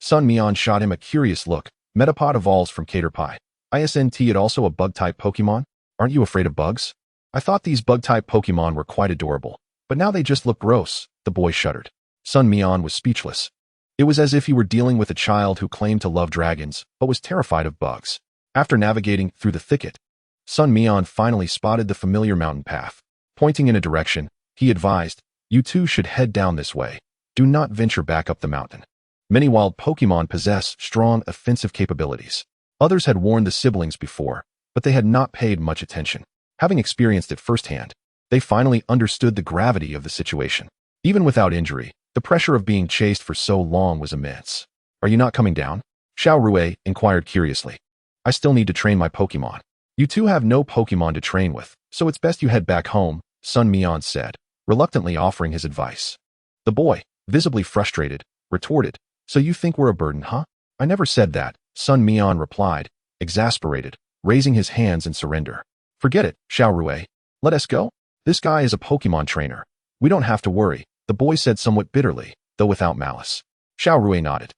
Sun Mian shot him a curious look. Metapod evolves from Caterpie. Isn't it also a bug-type Pokemon? Aren't you afraid of bugs? I thought these bug-type Pokemon were quite adorable, but now they just look gross, the boy shuddered. Sun Mian was speechless. It was as if he were dealing with a child who claimed to love dragons, but was terrified of bugs. After navigating through the thicket, Sun Mian finally spotted the familiar mountain path. Pointing in a direction, he advised, "You two should head down this way. Do not venture back up the mountain." Many wild Pokemon possess strong offensive capabilities. Others had warned the siblings before, but they had not paid much attention. Having experienced it firsthand, they finally understood the gravity of the situation. Even without injury, the pressure of being chased for so long was immense. "Are you not coming down?" Xiao Rui inquired curiously. "I still need to train my Pokemon." "You two have no Pokemon to train with, so it's best you head back home," Sun Mian said, reluctantly offering his advice. The boy, visibly frustrated, retorted, "So you think we're a burden, huh?" "I never said that," Sun Mian replied, exasperated, raising his hands in surrender. "Forget it, Xiao Rui. Let us go. This guy is a Pokemon trainer. We don't have to worry," the boy said somewhat bitterly, though without malice. Xiao Rui nodded.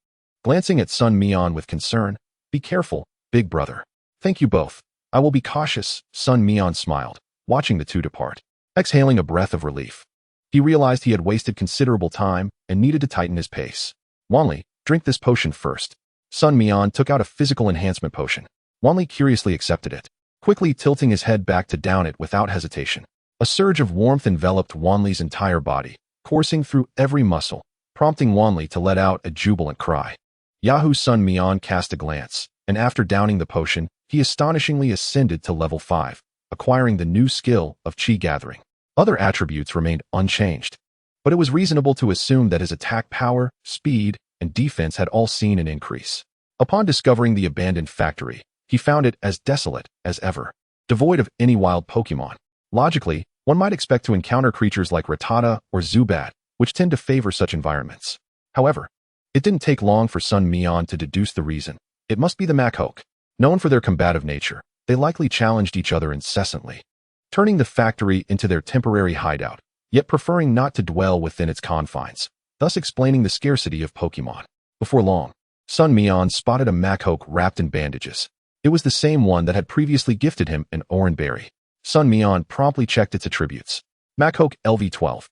Glancing at Sun Mian with concern, "Be careful, big brother." "Thank you both. I will be cautious," Sun Mian smiled, watching the two depart. Exhaling a breath of relief, he realized he had wasted considerable time and needed to tighten his pace. "Wanli, drink this potion first." Sun Mian took out a physical enhancement potion. Wanli curiously accepted it, quickly tilting his head back to down it without hesitation. A surge of warmth enveloped Wanli's entire body, coursing through every muscle, prompting Wanli to let out a jubilant cry. Yahoo! Sun Mian cast a glance, and after downing the potion, he astonishingly ascended to level 5, acquiring the new skill of Qi Gathering. Other attributes remained unchanged, but it was reasonable to assume that his attack power, speed, and defense had all seen an increase. Upon discovering the abandoned factory, he found it as desolate as ever, devoid of any wild Pokemon. Logically, one might expect to encounter creatures like Rattata or Zubat, which tend to favor such environments. However, it didn't take long for Sun Mian to deduce the reason. It must be the Machoke. Known for their combative nature, they likely challenged each other incessantly, turning the factory into their temporary hideout, yet preferring not to dwell within its confines, thus explaining the scarcity of Pokemon. Before long, Sun Mian spotted a Machoke wrapped in bandages. It was the same one that had previously gifted him an Oran Berry. Sun Mian promptly checked its attributes. Machoke LV12.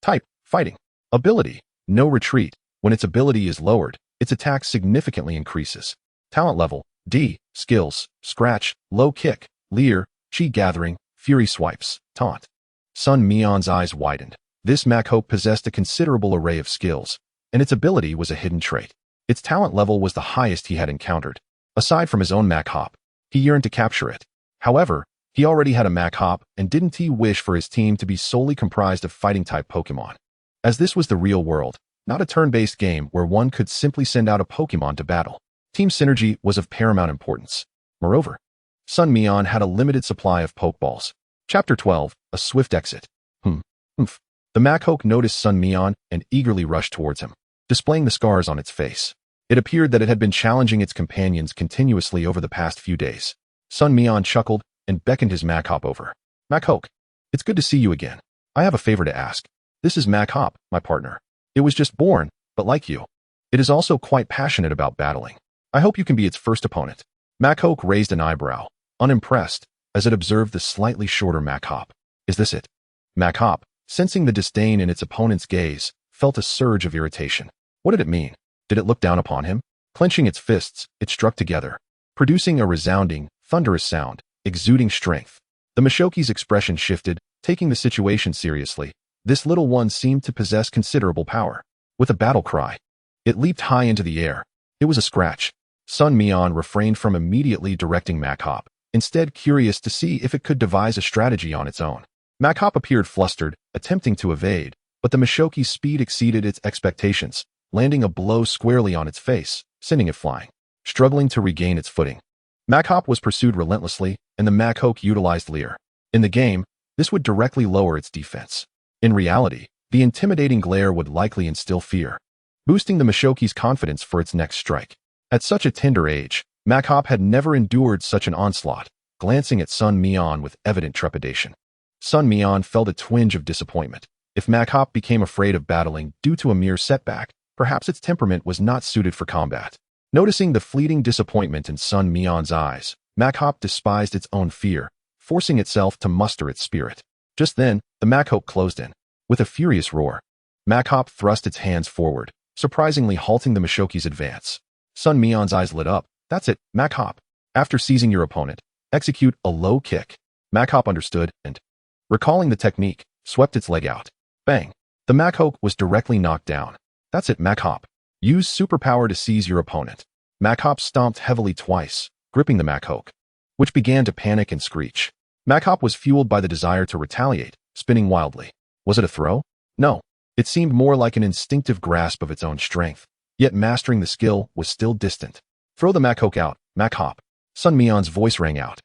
Type, Fighting. Ability, No Retreat. When its ability is lowered, its attack significantly increases. Talent level, D. Skills, Scratch, Low Kick, Leer, Qi Gathering, Fury Swipes, Taunt. Sun Mian's eyes widened. This Machoke possessed a considerable array of skills, and its ability was a hidden trait. Its talent level was the highest he had encountered. Aside from his own Machop, he yearned to capture it. However, he already had a Machop, and didn't he wish for his team to be solely comprised of fighting-type Pokemon? As this was the real world, not a turn-based game where one could simply send out a Pokemon to battle. Team synergy was of paramount importance. Moreover, Sun Mian had a limited supply of Pokeballs. Chapter 12, A Swift Exit. Humph. The Machoke noticed Sun Mian and eagerly rushed towards him, displaying the scars on its face. It appeared that it had been challenging its companions continuously over the past few days. Sun Mian chuckled and beckoned his Machop over. "Machoke, it's good to see you again. I have a favor to ask. This is Machop, my partner. It was just born, but like you, it is also quite passionate about battling. I hope you can be its first opponent." Machoke raised an eyebrow, unimpressed, as it observed the slightly shorter Machop. "Is this it?" Machop, sensing the disdain in its opponent's gaze, felt a surge of irritation. What did it mean? Did it look down upon him? Clenching its fists, it struck together, producing a resounding, thunderous sound, exuding strength. The Machoke's expression shifted, taking the situation seriously. This little one seemed to possess considerable power. With a battle cry, it leaped high into the air. It was a scratch. Sun Mian refrained from immediately directing Machop, instead curious to see if it could devise a strategy on its own. Machop appeared flustered, attempting to evade, but the Machoke's speed exceeded its expectations, landing a blow squarely on its face, sending it flying. Struggling to regain its footing, Machop was pursued relentlessly, and the Machoke utilized Leer. In the game, this would directly lower its defense. In reality, the intimidating glare would likely instill fear. boosting the Mashoki's confidence for its next strike. At such a tender age, Makhop had never endured such an onslaught, glancing at Sun Mian with evident trepidation. Sun Mian felt a twinge of disappointment. If Makhop became afraid of battling due to a mere setback, perhaps its temperament was not suited for combat. Noticing the fleeting disappointment in Sun Mian's eyes, Makhop despised its own fear, forcing itself to muster its spirit. Just then, the Makhop closed in. With a furious roar, Makhop thrust its hands forward, surprisingly halting the Mashoki's advance. Sun Mian's eyes lit up. That's it, Makhop. After seizing your opponent, execute a low kick. Makhop understood and, recalling the technique, swept its leg out. Bang! The Makhop was directly knocked down. That's it, Makhop. Use superpower to seize your opponent. Makhop stomped heavily twice, gripping the Makhop, which began to panic and screech. Makhop was fueled by the desire to retaliate, spinning wildly. Was it a throw? No. It seemed more like an instinctive grasp of its own strength, yet mastering the skill was still distant. Throw the Makhop out, Makhop. Sun Mian's voice rang out.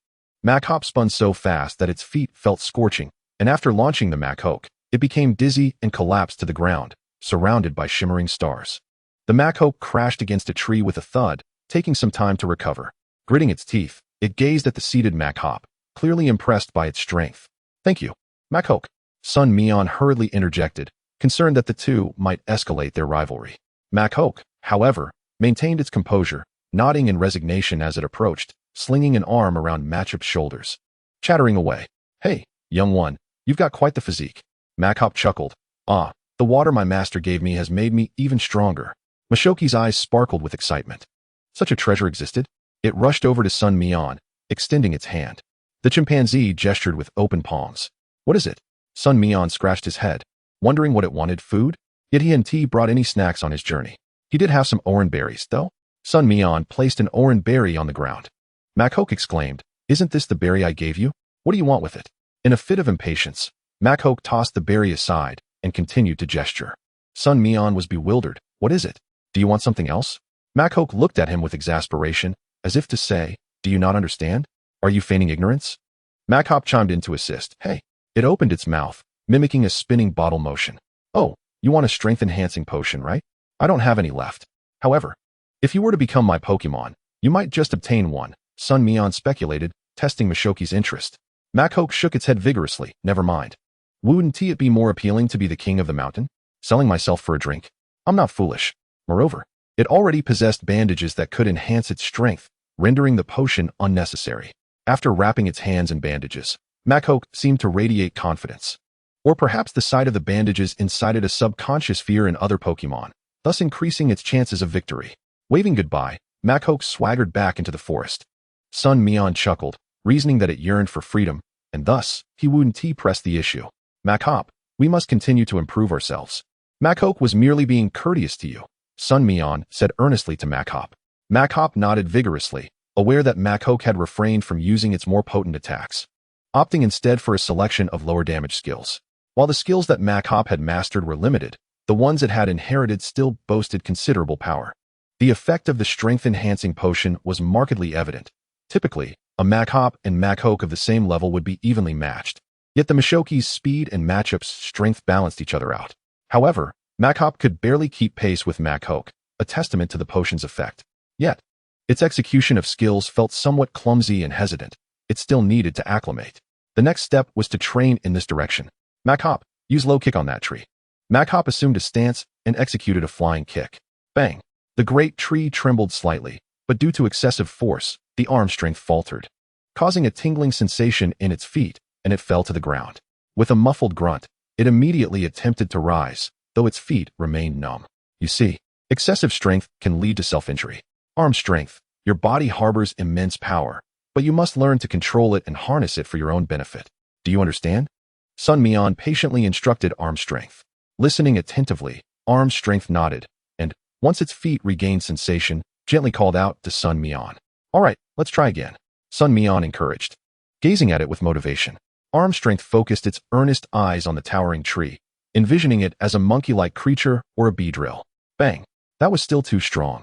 Makhop spun so fast that its feet felt scorching, and after launching the Makhop, it became dizzy and collapsed to the ground, surrounded by shimmering stars. The Makhop crashed against a tree with a thud, taking some time to recover. Gritting its teeth, it gazed at the seated Makhop, clearly impressed by its strength. Thank you, Makhop. Sun Mian hurriedly interjected, concerned that the two might escalate their rivalry. Makhop, however, maintained its composure, nodding in resignation as it approached, slinging an arm around Machop's shoulders. Chattering away. Hey, young one, you've got quite the physique. Makhop chuckled. Ah, the water my master gave me has made me even stronger. Mashoki's eyes sparkled with excitement. Such a treasure existed? It rushed over to Sun Mian, extending its hand. The chimpanzee gestured with open palms. What is it? Sun Mian scratched his head, wondering what it wanted. Food? Yet he hadn't brought any snacks on his journey. He did have some orange berries, though. Sun Mian placed an orange berry on the ground. Makhop exclaimed, Isn't this the berry I gave you? What do you want with it? In a fit of impatience, Makhop tossed the berry aside and continued to gesture. Sun Mian was bewildered. What is it? Do you want something else? Makhop looked at him with exasperation, as if to say, Do you not understand? Are you feigning ignorance? Makhop chimed in to assist. Hey. It opened its mouth, mimicking a spinning bottle motion. Oh, you want a strength-enhancing potion, right? I don't have any left. However, if you were to become my Pokemon, you might just obtain one, Sun Mian speculated, testing Mashoki's interest. Makhop shook its head vigorously. Never mind. Wouldn't it be more appealing to be the king of the mountain? Selling myself for a drink? I'm not foolish. Moreover, it already possessed bandages that could enhance its strength, rendering the potion unnecessary. After wrapping its hands in bandages, Makhop seemed to radiate confidence. Or perhaps the sight of the bandages incited a subconscious fear in other Pokemon, thus increasing its chances of victory. Waving goodbye, Makhop swaggered back into the forest. Sun Mian chuckled, reasoning that it yearned for freedom, and thus, he wouldn't press the issue. Makhop, we must continue to improve ourselves. Makhop was merely being courteous to you, Sun Mian said earnestly to Makhop. Makhop nodded vigorously, aware that Makhop had refrained from using its more potent attacks, opting instead for a selection of lower damage skills. While the skills that Makhop had mastered were limited, the ones it had inherited still boasted considerable power. The effect of the strength-enhancing potion was markedly evident. Typically, a Makhop and Makhop of the same level would be evenly matched, yet the Mashoki's speed and Machop's strength balanced each other out. However, Makhop could barely keep pace with Makhop, a testament to the potion's effect. Yet, its execution of skills felt somewhat clumsy and hesitant. It still needed to acclimate. The next step was to train in this direction. Makhop, use low kick on that tree. Makhop assumed a stance and executed a flying kick. Bang! The great tree trembled slightly, but due to excessive force, the arm strength faltered, causing a tingling sensation in its feet, and it fell to the ground. With a muffled grunt, it immediately attempted to rise, though its feet remained numb. You see, excessive strength can lead to self-injury. Arm strength, your body harbors immense power, but you must learn to control it and harness it for your own benefit. Do you understand? Sun Mian patiently instructed arm strength. Listening attentively, arm strength nodded, and, once its feet regained sensation, gently called out to Sun Mian. All right, let's try again. Sun Mian encouraged. Gazing at it with motivation, arm strength focused its earnest eyes on the towering tree, envisioning it as a monkey-like creature or a bee drill. Bang! That was still too strong.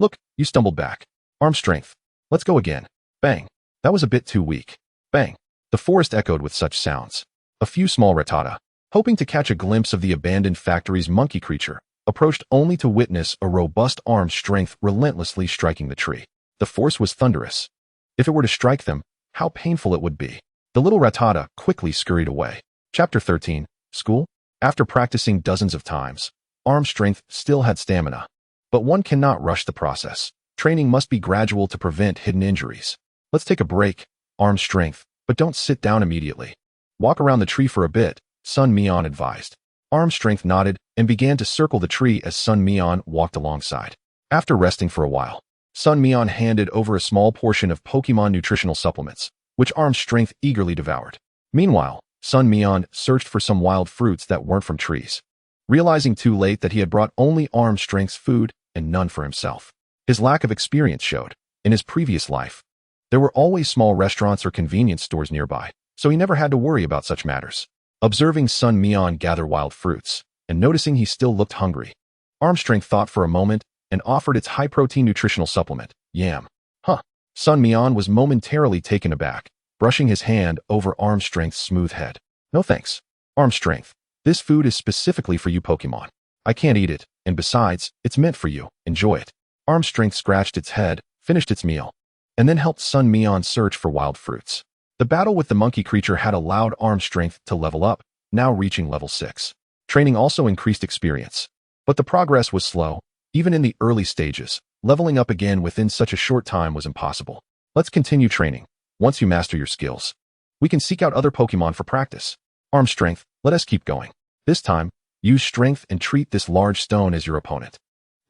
Look, you stumbled back. Arm strength. Let's go again. Bang! That was a bit too weak. Bang! The forest echoed with such sounds. A few small Rattata, hoping to catch a glimpse of the abandoned factory's monkey creature, approached only to witness a robust arm strength relentlessly striking the tree. The force was thunderous. If it were to strike them, how painful it would be. The little Rattata quickly scurried away. Chapter 13. School? After practicing dozens of times, arm strength still had stamina. But one cannot rush the process. Training must be gradual to prevent hidden injuries. Let's take a break, arm strength, but don't sit down immediately. Walk around the tree for a bit, Sun Mian advised. Arm strength nodded and began to circle the tree as Sun Mian walked alongside. After resting for a while, Sun Mian handed over a small portion of Pokemon nutritional supplements, which arm strength eagerly devoured. Meanwhile, Sun Mian searched for some wild fruits that weren't from trees, realizing too late that he had brought only arm strength's food and none for himself. His lack of experience showed. In his previous life, there were always small restaurants or convenience stores nearby, so he never had to worry about such matters. Observing Sun Mian gather wild fruits, and noticing he still looked hungry, arm strength thought for a moment and offered its high-protein nutritional supplement, yam. Huh. Sun Mian was momentarily taken aback, brushing his hand over arm strength's smooth head. No thanks. Arm strength. This food is specifically for you Pokemon. I can't eat it, and besides, it's meant for you. Enjoy it. Arm strength scratched its head, finished its meal, and then helped Sun Mian search for wild fruits. The battle with the monkey creature had allowed arm strength to level up, now reaching level 6. Training also increased experience. But the progress was slow. Even in the early stages, leveling up again within such a short time was impossible. Let's continue training. Once you master your skills, we can seek out other Pokemon for practice. Arm strength, let us keep going. This time, use strength and treat this large stone as your opponent.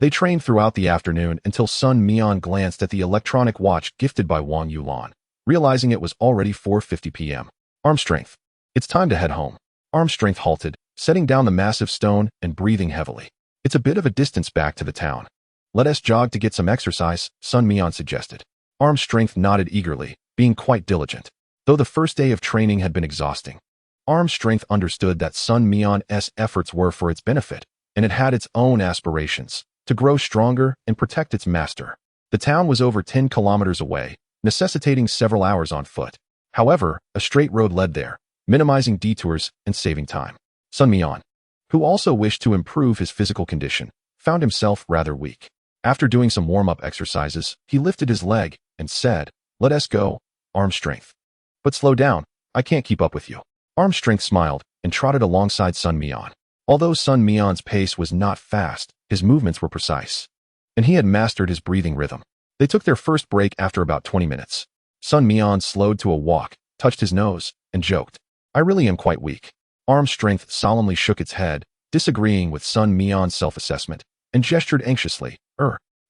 They trained throughout the afternoon until Sun Mian glanced at the electronic watch gifted by Wang Yulan, realizing it was already 4:50 p.m. Arm strength. It's time to head home. Arm strength halted, setting down the massive stone and breathing heavily. It's a bit of a distance back to the town. Let us jog to get some exercise, Sun Mian suggested. Arm strength nodded eagerly, being quite diligent. Though the first day of training had been exhausting, arm strength understood that Sun Mian's efforts were for its benefit, and it had its own aspirations to grow stronger and protect its master. The town was over 10 kilometers away, necessitating several hours on foot. However, a straight road led there, minimizing detours and saving time. Sun Mian, who also wished to improve his physical condition, found himself rather weak. After doing some warm-up exercises, he lifted his leg and said, "Let us go, arm strength. But slow down, I can't keep up with you." Arm strength smiled and trotted alongside Sun Mian. Although Sun Mian's pace was not fast, his movements were precise, and he had mastered his breathing rhythm. They took their first break after about 20 minutes. Sun Mian slowed to a walk, touched his nose, and joked, "I really am quite weak." Arm strength solemnly shook its head, disagreeing with Sun Mian's self-assessment, and gestured anxiously,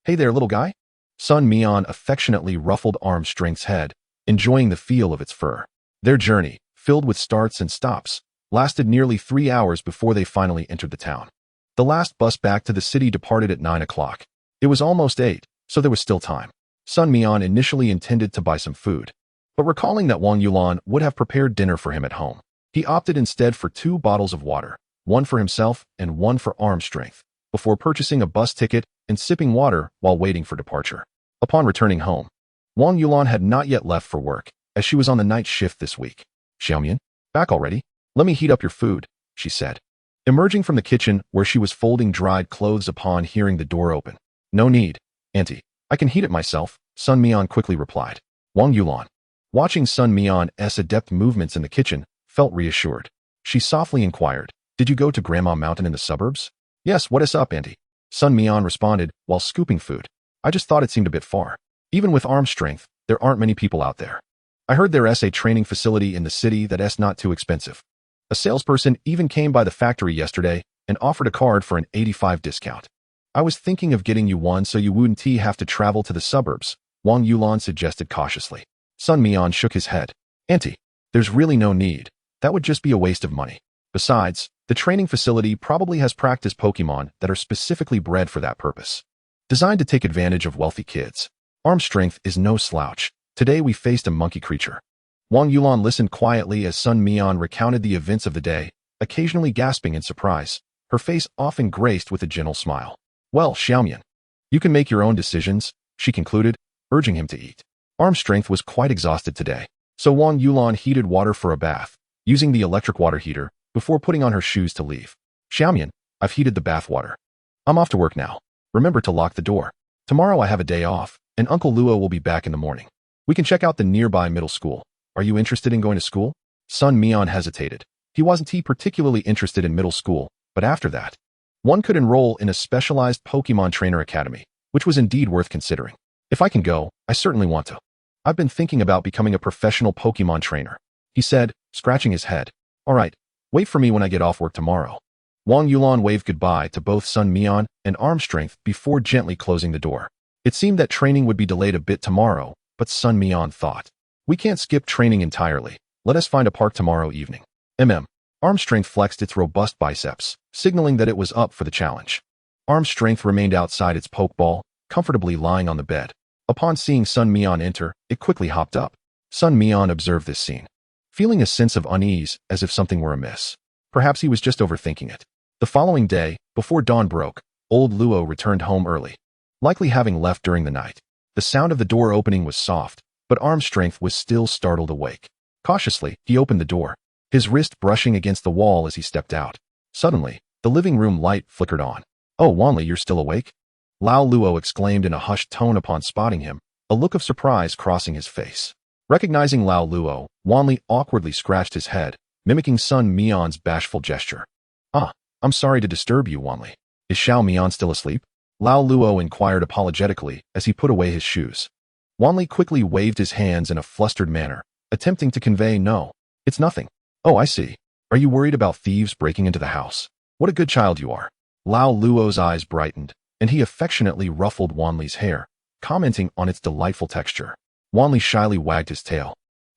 Hey there, little guy." Sun Mian affectionately ruffled arm strength's head, enjoying the feel of its fur. Their journey, filled with starts and stops, lasted nearly 3 hours before they finally entered the town. The last bus back to the city departed at 9 o'clock. It was almost 8, so there was still time. Sun Mian initially intended to buy some food, but recalling that Wang Yulan would have prepared dinner for him at home, he opted instead for 2 bottles of water, one for himself and one for arm strength, before purchasing a bus ticket and sipping water while waiting for departure. Upon returning home, Wang Yulan had not yet left for work, as she was on the night shift this week. "Xiaomian, back already? Let me heat up your food," she said, emerging from the kitchen where she was folding dried clothes upon hearing the door open. "No need, auntie. I can heat it myself," Sun Mian quickly replied. Wang Yulan, watching Sun Mian's adept movements in the kitchen, felt reassured. She softly inquired, "Did you go to Grandma Mountain in the suburbs?" "Yes, what is up, auntie?" Sun Mian responded while scooping food. "I just thought it seemed a bit far. Even with arm strength, there aren't many people out there. I heard there's a training facility in the city that's not too expensive. A salesperson even came by the factory yesterday and offered a card for an 85% discount. I was thinking of getting you one so you wouldn't have to travel to the suburbs," Wang Yulan suggested cautiously. Sun Mian shook his head. "Auntie, there's really no need. That would just be a waste of money. Besides, the training facility probably has practice Pokemon that are specifically bred for that purpose, designed to take advantage of wealthy kids. Arm strength is no slouch. Today we faced a monkey creature." Wang Yulan listened quietly as Sun Mian recounted the events of the day, occasionally gasping in surprise, her face often graced with a gentle smile. "Well, Xiaomian, you can make your own decisions," she concluded, urging him to eat. Arm strength was quite exhausted today, so Wang Yulan heated water for a bath, using the electric water heater, before putting on her shoes to leave. "Xiaomian, I've heated the bath water. I'm off to work now. Remember to lock the door. Tomorrow I have a day off, and Uncle Luo will be back in the morning. We can check out the nearby middle school. Are you interested in going to school? Sun Mian hesitated. He wasn't particularly interested in middle school, but after that, one could enroll in a specialized Pokemon Trainer Academy, which was indeed worth considering. If I can go, I certainly want to. I've been thinking about becoming a professional Pokemon trainer, he said, scratching his head. All right, wait for me when I get off work tomorrow. Wang Yulan waved goodbye to both Sun Mian and Arm Strength before gently closing the door. It seemed that training would be delayed a bit tomorrow, but Sun Mian thought, we can't skip training entirely. Let us find a park tomorrow evening. Arm Strength flexed its robust biceps, signaling that it was up for the challenge. Arm Strength remained outside its Pokeball, comfortably lying on the bed. Upon seeing Sun Mian enter, it quickly hopped up. Sun Mian observed this scene, feeling a sense of unease as if something were amiss. Perhaps he was just overthinking it. The following day, before dawn broke, old Luo returned home early, likely having left during the night. The sound of the door opening was soft, but Arm Strength was still startled awake. Cautiously, he opened the door, his wrist brushing against the wall as he stepped out. Suddenly, the living room light flickered on. Oh, Wanli, you're still awake? Lao Luo exclaimed in a hushed tone upon spotting him, a look of surprise crossing his face. Recognizing Lao Luo, Wanli awkwardly scratched his head, mimicking Sun Mian's bashful gesture. Ah, I'm sorry to disturb you, Wanli. Is Xiao Mian still asleep? Lao Luo inquired apologetically as he put away his shoes. Wanli quickly waved his hands in a flustered manner, attempting to convey no. It's nothing. Oh, I see. Are you worried about thieves breaking into the house? What a good child you are. Lao Luo's eyes brightened, and he affectionately ruffled Wanli's hair, commenting on its delightful texture. Wanli shyly wagged his tail,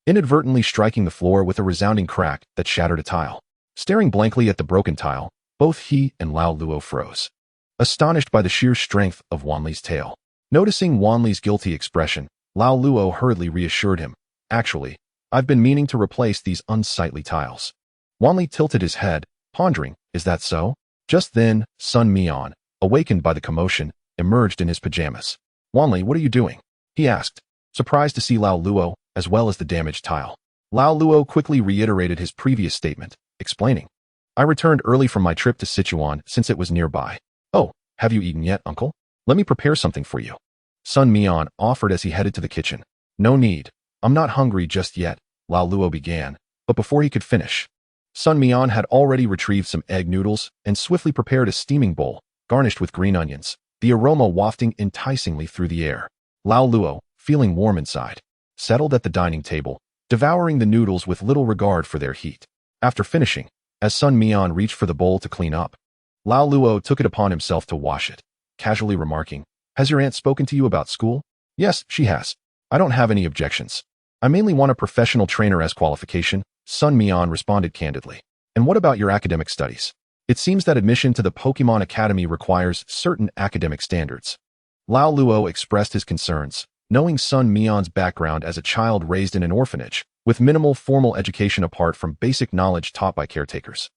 inadvertently striking the floor with a resounding crack that shattered a tile. Staring blankly at the broken tile, both he and Lao Luo froze, astonished by the sheer strength of Wanli's tail. Noticing Wanli's guilty expression, Lao Luo hurriedly reassured him. Actually, I've been meaning to replace these unsightly tiles. Wanli tilted his head, pondering, is that so? Just then, Sun Mian, awakened by the commotion, emerged in his pajamas. Wanli, what are you doing? He asked, surprised to see Lao Luo, as well as the damaged tile. Lao Luo quickly reiterated his previous statement, explaining, I returned early from my trip to Sichuan since it was nearby. Oh, have you eaten yet, uncle? Let me prepare something for you. Sun Mian offered as he headed to the kitchen. No need. I'm not hungry just yet, Lao Luo began, but before he could finish, Sun Mian had already retrieved some egg noodles and swiftly prepared a steaming bowl, garnished with green onions, the aroma wafting enticingly through the air. Lao Luo, feeling warm inside, settled at the dining table, devouring the noodles with little regard for their heat. After finishing, as Sun Mian reached for the bowl to clean up, Lao Luo took it upon himself to wash it, casually remarking, has your aunt spoken to you about school? Yes, she has. I don't have any objections. I mainly want a professional trainer as qualification, Sun Mian responded candidly. And what about your academic studies? It seems that admission to the Pokemon Academy requires certain academic standards. Lao Luo expressed his concerns, knowing Sun Mian's background as a child raised in an orphanage, with minimal formal education apart from basic knowledge taught by caretakers.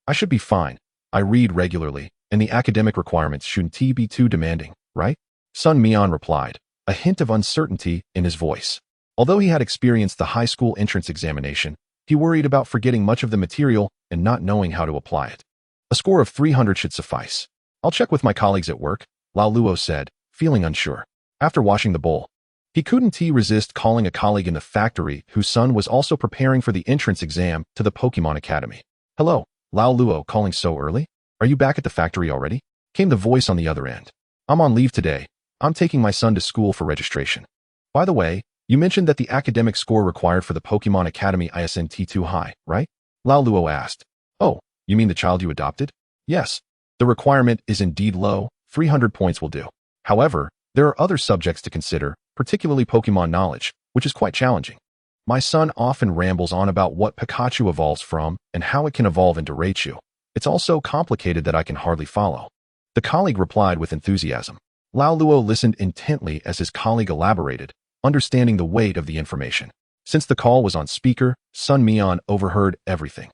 I should be fine. I read regularly, and the academic requirements shouldn't be too demanding, right? Sun Mian replied, a hint of uncertainty in his voice. Although he had experienced the high school entrance examination, he worried about forgetting much of the material and not knowing how to apply it. A score of 300 should suffice. I'll check with my colleagues at work, Lao Luo said, feeling unsure. After washing the bowl, he couldn't resist calling a colleague in the factory whose son was also preparing for the entrance exam to the Pokemon Academy. Hello, Lao Luo calling so early? Are you back at the factory already? Came the voice on the other end. I'm on leave today. I'm taking my son to school for registration. By the way, you mentioned that the academic score required for the Pokemon Academy isn't too high, right? Lao Luo asked. Oh, you mean the child you adopted? Yes. The requirement is indeed low, 300 points will do. However, there are other subjects to consider, particularly Pokemon knowledge, which is quite challenging. My son often rambles on about what Pikachu evolves from and how it can evolve into Raichu. It's all so complicated that I can hardly follow. The colleague replied with enthusiasm. Lao Luo listened intently as his colleague elaborated, understanding the weight of the information. Since the call was on speaker, Sun Mian overheard everything.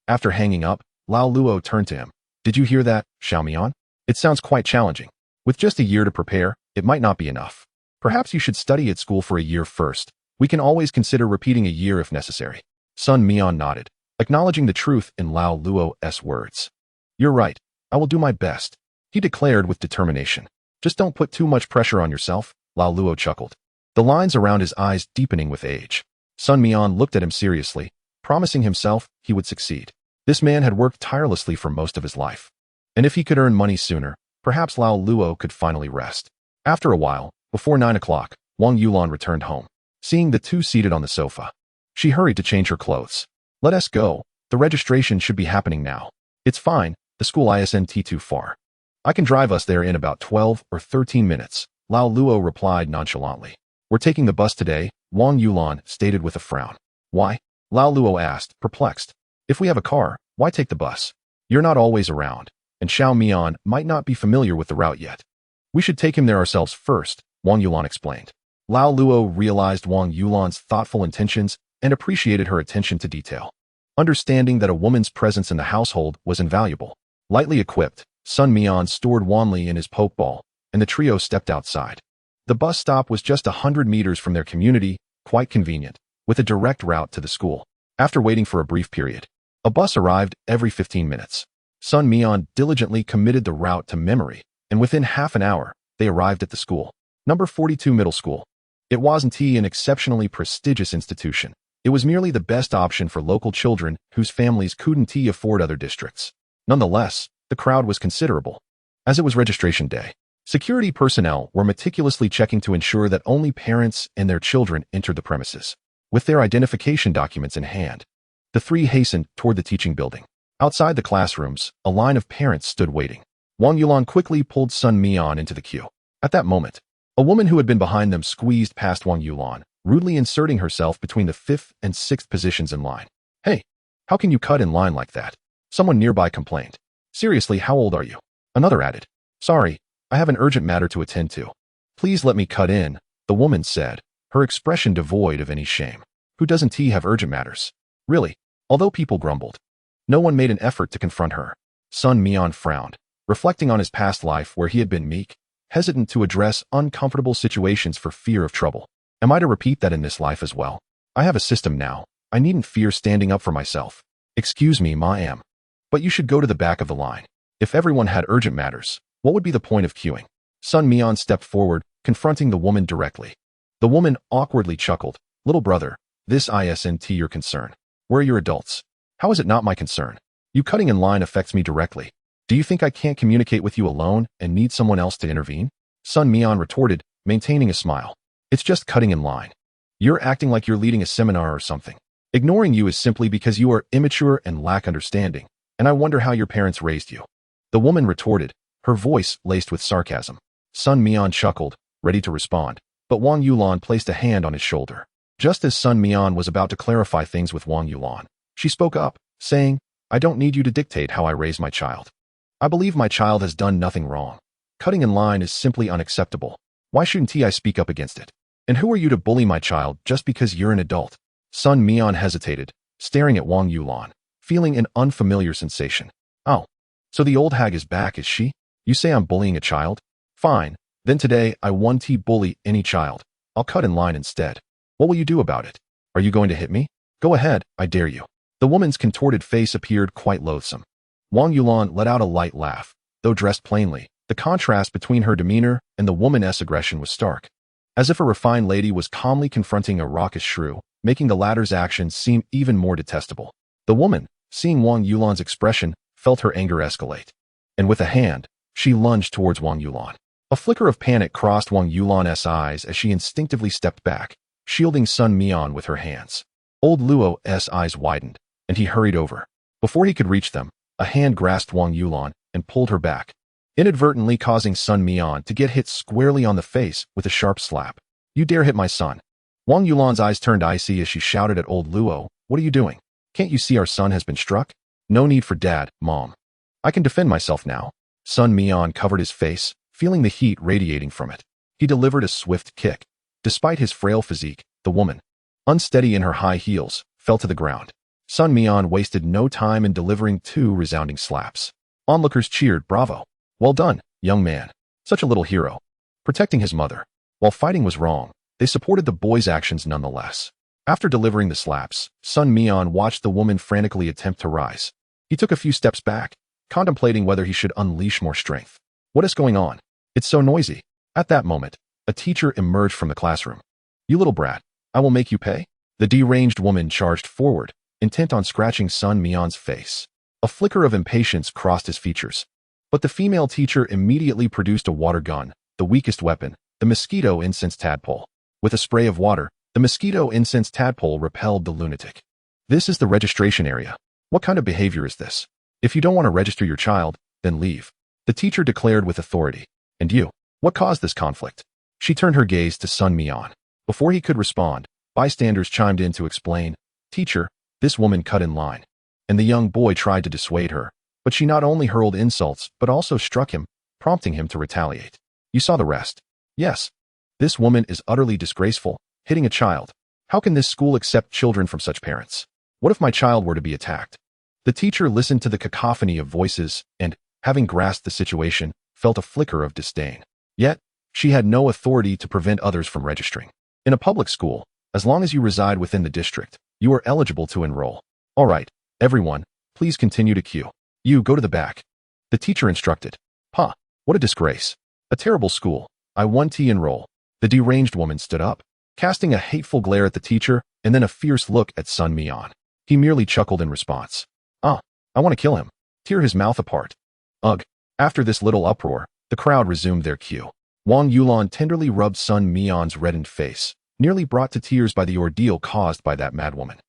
After hanging up, Lao Luo turned to him. Did you hear that, Xiao Mian? It sounds quite challenging. With just a year to prepare, it might not be enough. Perhaps you should study at school for a year first. We can always consider repeating a year if necessary. Sun Mian nodded, acknowledging the truth in Lao Luo's words. You're right. I will do my best. he declared with determination. Just don't put too much pressure on yourself, Lao Luo chuckled, the lines around his eyes deepening with age. Sun Mian looked at him seriously, promising himself he would succeed. This man had worked tirelessly for most of his life, and if he could earn money sooner, perhaps Lao Luo could finally rest. After a while, before 9 o'clock, Wang Yulan returned home. Seeing the two seated on the sofa, she hurried to change her clothes. Let us go. The registration should be happening now. It's fine, the school isn't too far. I can drive us there in about 12 or 13 minutes, Lao Luo replied nonchalantly. We're taking the bus today, Wang Yulan stated with a frown. Why? Lao Luo asked, perplexed. If we have a car, why take the bus? You're not always around, and Xiao Mian might not be familiar with the route yet. We should take him there ourselves first, Wang Yulan explained. Lao Luo realized Wang Yulan's thoughtful intentions and appreciated her attention to detail. Understanding that a woman's presence in the household was invaluable. Lightly equipped, Sun Mian stored Wanli in his pokeball, and the trio stepped outside. The bus stop was just 100 meters from their community, quite convenient, with a direct route to the school. After waiting for a brief period, a bus arrived every 15 minutes. Sun Mian diligently committed the route to memory, and within half an hour, they arrived at the school. Number 42 Middle School. It wasn't an exceptionally prestigious institution. It was merely the best option for local children whose families couldn't afford other districts. Nonetheless, the crowd was considerable. As it was registration day, security personnel were meticulously checking to ensure that only parents and their children entered the premises. With their identification documents in hand, the three hastened toward the teaching building. Outside the classrooms, a line of parents stood waiting. Wang Yulan quickly pulled Sun Mian into the queue. At that moment, a woman who had been behind them squeezed past Wang Yulan, rudely inserting herself between the 5th and 6th positions in line. Hey, how can you cut in line like that? Someone nearby complained. Seriously, how old are you? Another added. Sorry, I have an urgent matter to attend to. Please let me cut in, the woman said, her expression devoid of any shame. Who doesn't have urgent matters? Really? Although people grumbled, no one made an effort to confront her. Sun Mian frowned, reflecting on his past life where he had been meek, hesitant to address uncomfortable situations for fear of trouble. Am I to repeat that in this life as well? I have a system now. I needn't fear standing up for myself. Excuse me, ma'am. But you should go to the back of the line. If everyone had urgent matters, what would be the point of queuing? Sun Mian stepped forward, confronting the woman directly. The woman awkwardly chuckled. Little brother, this isn't your concern. Where are your adults? How is it not my concern? You cutting in line affects me directly. Do you think I can't communicate with you alone and need someone else to intervene? Sun Mian retorted, maintaining a smile. It's just cutting in line. You're acting like you're leading a seminar or something. Ignoring you is simply because you are immature and lack understanding, and I wonder how your parents raised you. The woman retorted, her voice laced with sarcasm. Sun Mian chuckled, ready to respond, but Wang Yulan placed a hand on his shoulder. Just as Sun Mian was about to clarify things with Wang Yulan, she spoke up, saying, I don't need you to dictate how I raise my child. I believe my child has done nothing wrong. Cutting in line is simply unacceptable. Why shouldn't I speak up against it? And who are you to bully my child just because you're an adult? Sun Mian hesitated, staring at Wang Yulan, feeling an unfamiliar sensation. Oh, so the old hag is back, is she? You say I'm bullying a child? Fine, then today I won't bully any child. I'll cut in line instead. What will you do about it? Are you going to hit me? Go ahead, I dare you. The woman's contorted face appeared quite loathsome. Wang Yulan let out a light laugh, though dressed plainly. The contrast between her demeanor and the woman's aggression was stark. As if a refined lady was calmly confronting a raucous shrew, making the latter's actions seem even more detestable. The woman, seeing Wang Yulan's expression, felt her anger escalate. And with a hand, she lunged towards Wang Yulan. A flicker of panic crossed Wang Yulan's eyes as she instinctively stepped back, shielding Sun Mian with her hands. Old Luo's eyes widened, and he hurried over. Before he could reach them, a hand grasped Wang Yulan and pulled her back, inadvertently causing Sun Mian to get hit squarely on the face with a sharp slap. You dare hit my son? Wang Yulan's eyes turned icy as she shouted at old Luo, what are you doing? Can't you see our son has been struck? No need for dad, mom. I can defend myself now. Sun Mian covered his face, feeling the heat radiating from it. He delivered a swift kick. Despite his frail physique, the woman, unsteady in her high heels, fell to the ground. Sun Mian wasted no time in delivering 2 resounding slaps. Onlookers cheered, bravo. Well done, young man. Such a little hero. Protecting his mother. While fighting was wrong, they supported the boy's actions nonetheless. After delivering the slaps, Sun Mian watched the woman frantically attempt to rise. He took a few steps back, contemplating whether he should unleash more strength. What is going on? It's so noisy. At that moment, a teacher emerged from the classroom. You little brat, I will make you pay. The deranged woman charged forward, intent on scratching Sun Mian's face. A flicker of impatience crossed his features. But the female teacher immediately produced a water gun, the weakest weapon, the mosquito incense tadpole. With a spray of water, the mosquito incense tadpole repelled the lunatic. This is the registration area. What kind of behavior is this? If you don't want to register your child, then leave. The teacher declared with authority. And you, what caused this conflict? She turned her gaze to Sun Mian. Before he could respond, bystanders chimed in to explain. Teacher, this woman cut in line. And the young boy tried to dissuade her, but she not only hurled insults but also struck him, prompting him to retaliate. You saw the rest. Yes. This woman is utterly disgraceful, hitting a child. How can this school accept children from such parents? What if my child were to be attacked? The teacher listened to the cacophony of voices and, having grasped the situation, felt a flicker of disdain. Yet, she had no authority to prevent others from registering. In a public school, as long as you reside within the district, you are eligible to enroll. All right, everyone, please continue to queue. You go to the back. The teacher instructed. Huh, what a disgrace. A terrible school. I want to enroll. The deranged woman stood up, casting a hateful glare at the teacher and then a fierce look at Sun Mian. He merely chuckled in response. I want to kill him. Tear his mouth apart. Ugh. After this little uproar, the crowd resumed their queue. Wang Yulan tenderly rubbed Sun Mian's reddened face, nearly brought to tears by the ordeal caused by that madwoman.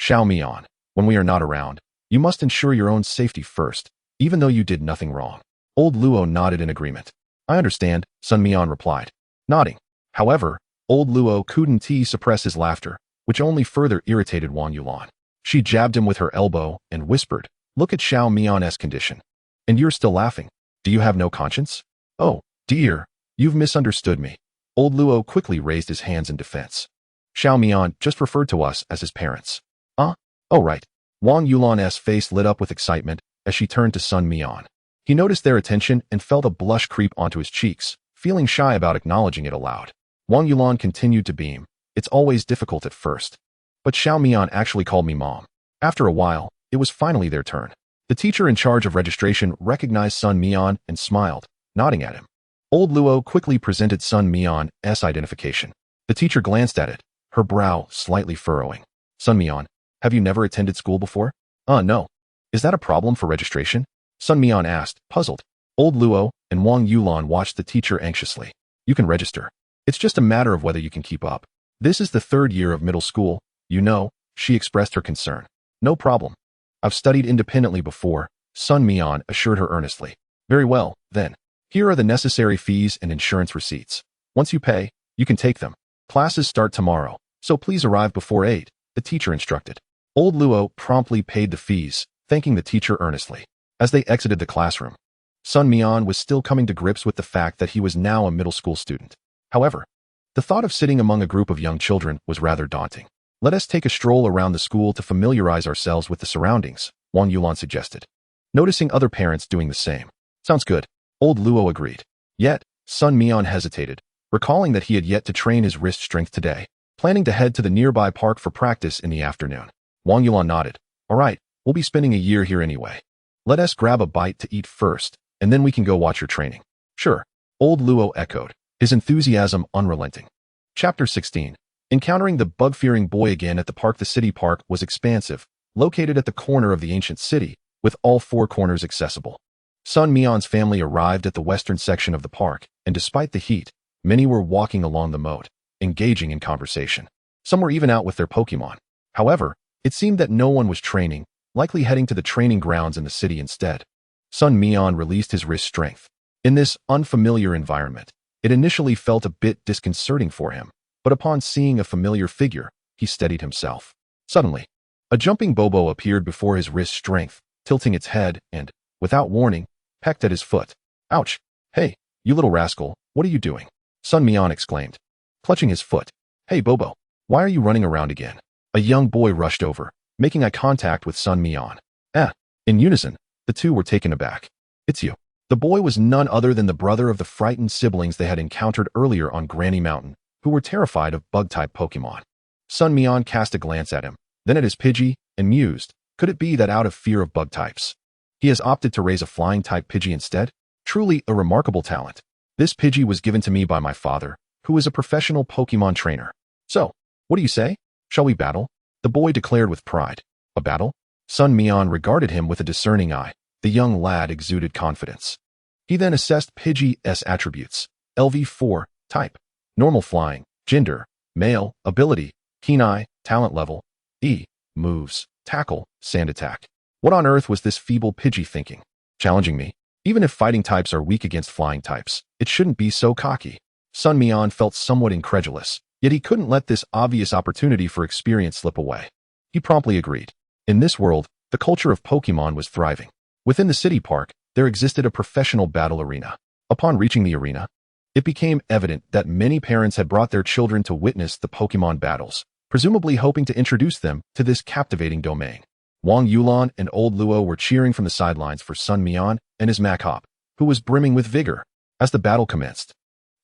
Xiao Mian, when we are not around, you must ensure your own safety first, even though you did nothing wrong. Old Luo nodded in agreement. I understand, Sun Mian replied, nodding. However, old Luo couldn't suppress his laughter, which only further irritated Wang Yulan. She jabbed him with her elbow and whispered, look at Xiao Mian's condition. And you're still laughing. Do you have no conscience? Oh, dear, you've misunderstood me. Old Luo quickly raised his hands in defense. Xiao Mian just referred to us as his parents. Oh right. Wang Yulan's face lit up with excitement as she turned to Sun Mian. He noticed their attention and felt a blush creep onto his cheeks, feeling shy about acknowledging it aloud. Wang Yulan continued to beam. It's always difficult at first. But Xiao Mian actually called me mom. After a while, it was finally their turn. The teacher in charge of registration recognized Sun Mian and smiled, nodding at him. Old Luo quickly presented Sun Mian's identification. The teacher glanced at it, her brow slightly furrowing. Sun Mian, have you never attended school before? No. Is that a problem for registration? Sun Mian asked, puzzled. Old Luo and Wang Yulan watched the teacher anxiously. You can register. It's just a matter of whether you can keep up. This is the 3rd year of middle school, you know, she expressed her concern. No problem. I've studied independently before, Sun Mian assured her earnestly. Very well, then. Here are the necessary fees and insurance receipts. Once you pay, you can take them. Classes start tomorrow, so please arrive before 8, the teacher instructed. Old Luo promptly paid the fees, thanking the teacher earnestly. As they exited the classroom, Sun Mian was still coming to grips with the fact that he was now a middle school student. However, the thought of sitting among a group of young children was rather daunting. Let us take a stroll around the school to familiarize ourselves with the surroundings, Wang Yulan suggested, noticing other parents doing the same. Sounds good, old Luo agreed. Yet, Sun Mian hesitated, recalling that he had yet to train his wrist strength today, planning to head to the nearby park for practice in the afternoon. Wang Yulan nodded. All right, we'll be spending a year here anyway. Let us grab a bite to eat first, and then we can go watch your training. Sure, old Luo echoed, his enthusiasm unrelenting. Chapter 16. Encountering the bug-fearing boy again at the park. The city park was expansive, located at the corner of the ancient city, with all 4 corners accessible. Sun Mian's family arrived at the western section of the park, and despite the heat, many were walking along the moat, engaging in conversation. Some were even out with their Pokémon. However, it seemed that no one was training, likely heading to the training grounds in the city instead. Sun Mian released his wrist strength. In this unfamiliar environment, it initially felt a bit disconcerting for him, but upon seeing a familiar figure, he steadied himself. Suddenly, a jumping Bobo appeared before his wrist strength, tilting its head and, without warning, pecked at his foot. Ouch! Hey, you little rascal, what are you doing? Sun Mian exclaimed, clutching his foot. Hey Bobo, why are you running around again? A young boy rushed over, making eye contact with Sun Mian. In unison, the two were taken aback. It's you. The boy was none other than the brother of the frightened siblings they had encountered earlier on Granny Mountain, who were terrified of bug-type Pokémon. Sun Mian cast a glance at him, then at his Pidgey, and mused, could it be that out of fear of bug types, he has opted to raise a flying-type Pidgey instead? Truly a remarkable talent. This Pidgey was given to me by my father, who is a professional Pokémon trainer. So, what do you say? Shall we battle? The boy declared with pride. A battle? Sun Mian regarded him with a discerning eye. The young lad exuded confidence. He then assessed Pidgey's attributes. LV4, type, normal flying, gender, male, ability, keen eye, talent level, E, moves, tackle, sand attack. What on earth was this feeble Pidgey thinking? Challenging me? Even if fighting types are weak against flying types, it shouldn't be so cocky. Sun Mian felt somewhat incredulous, yet he couldn't let this obvious opportunity for experience slip away. He promptly agreed. In this world, the culture of Pokémon was thriving. Within the city park, there existed a professional battle arena. Upon reaching the arena, it became evident that many parents had brought their children to witness the Pokémon battles, presumably hoping to introduce them to this captivating domain. Wang Yulan and Old Luo were cheering from the sidelines for Sun Mian and his Machop, who was brimming with vigor. As the battle commenced,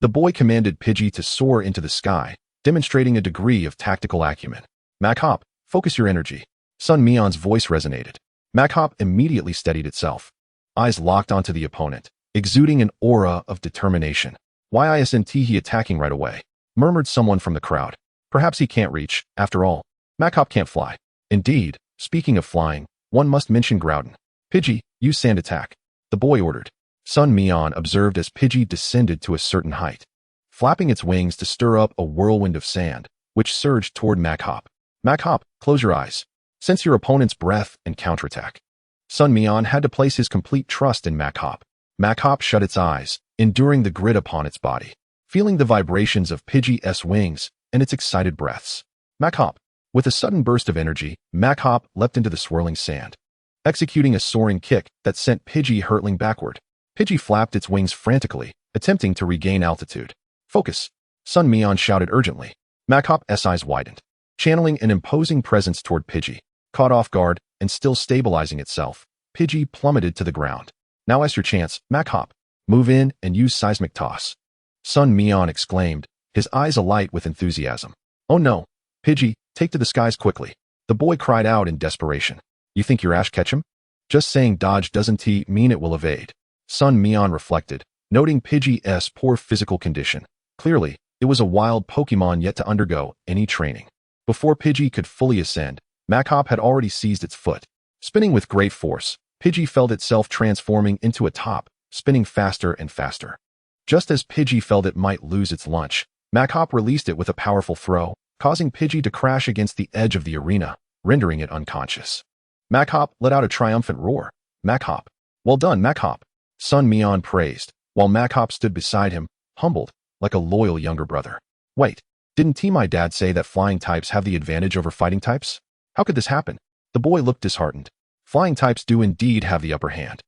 the boy commanded Pidgey to soar into the sky, demonstrating a degree of tactical acumen. Machop, focus your energy. Sun Mian's voice resonated. Machop immediately steadied itself. Eyes locked onto the opponent, exuding an aura of determination. Why isn't he attacking right away? Murmured someone from the crowd. Perhaps he can't reach, after all. Machop can't fly. Indeed, speaking of flying, one must mention Groudon. Pidgey, use sand attack. The boy ordered. Sun Mian observed as Pidgey descended to a certain height, flapping its wings to stir up a whirlwind of sand, which surged toward Machop. Machop, close your eyes. Sense your opponent's breath and counterattack. Sun Mian had to place his complete trust in Machop. Machop shut its eyes, enduring the grit upon its body, feeling the vibrations of Pidgey's wings and its excited breaths. Machop. With a sudden burst of energy, Machop leapt into the swirling sand, executing a soaring kick that sent Pidgey hurtling backward. Pidgey flapped its wings frantically, attempting to regain altitude. Focus! Sun Mian shouted urgently. Machop's eyes widened, channeling an imposing presence toward Pidgey. Caught off guard and still stabilizing itself, Pidgey plummeted to the ground. Now is your chance, Machop. Move in and use seismic toss. Sun Mian exclaimed, his eyes alight with enthusiasm. Oh no! Pidgey, take to the skies quickly. The boy cried out in desperation. You think your Ash catch him? Just saying dodge doesn't mean it will evade. Sun Mian reflected, noting Pidgey's poor physical condition. Clearly, it was a wild Pokémon yet to undergo any training. Before Pidgey could fully ascend, Machop had already seized its foot. Spinning with great force, Pidgey felt itself transforming into a top, spinning faster and faster. Just as Pidgey felt it might lose its lunch, Machop released it with a powerful throw, causing Pidgey to crash against the edge of the arena, rendering it unconscious. Machop let out a triumphant roar. Machop. Well done, Machop. Sun Mian praised, while Machop stood beside him, humbled, like a loyal younger brother. Wait, didn't my dad say that flying types have the advantage over fighting types? How could this happen? The boy looked disheartened. Flying types do indeed have the upper hand.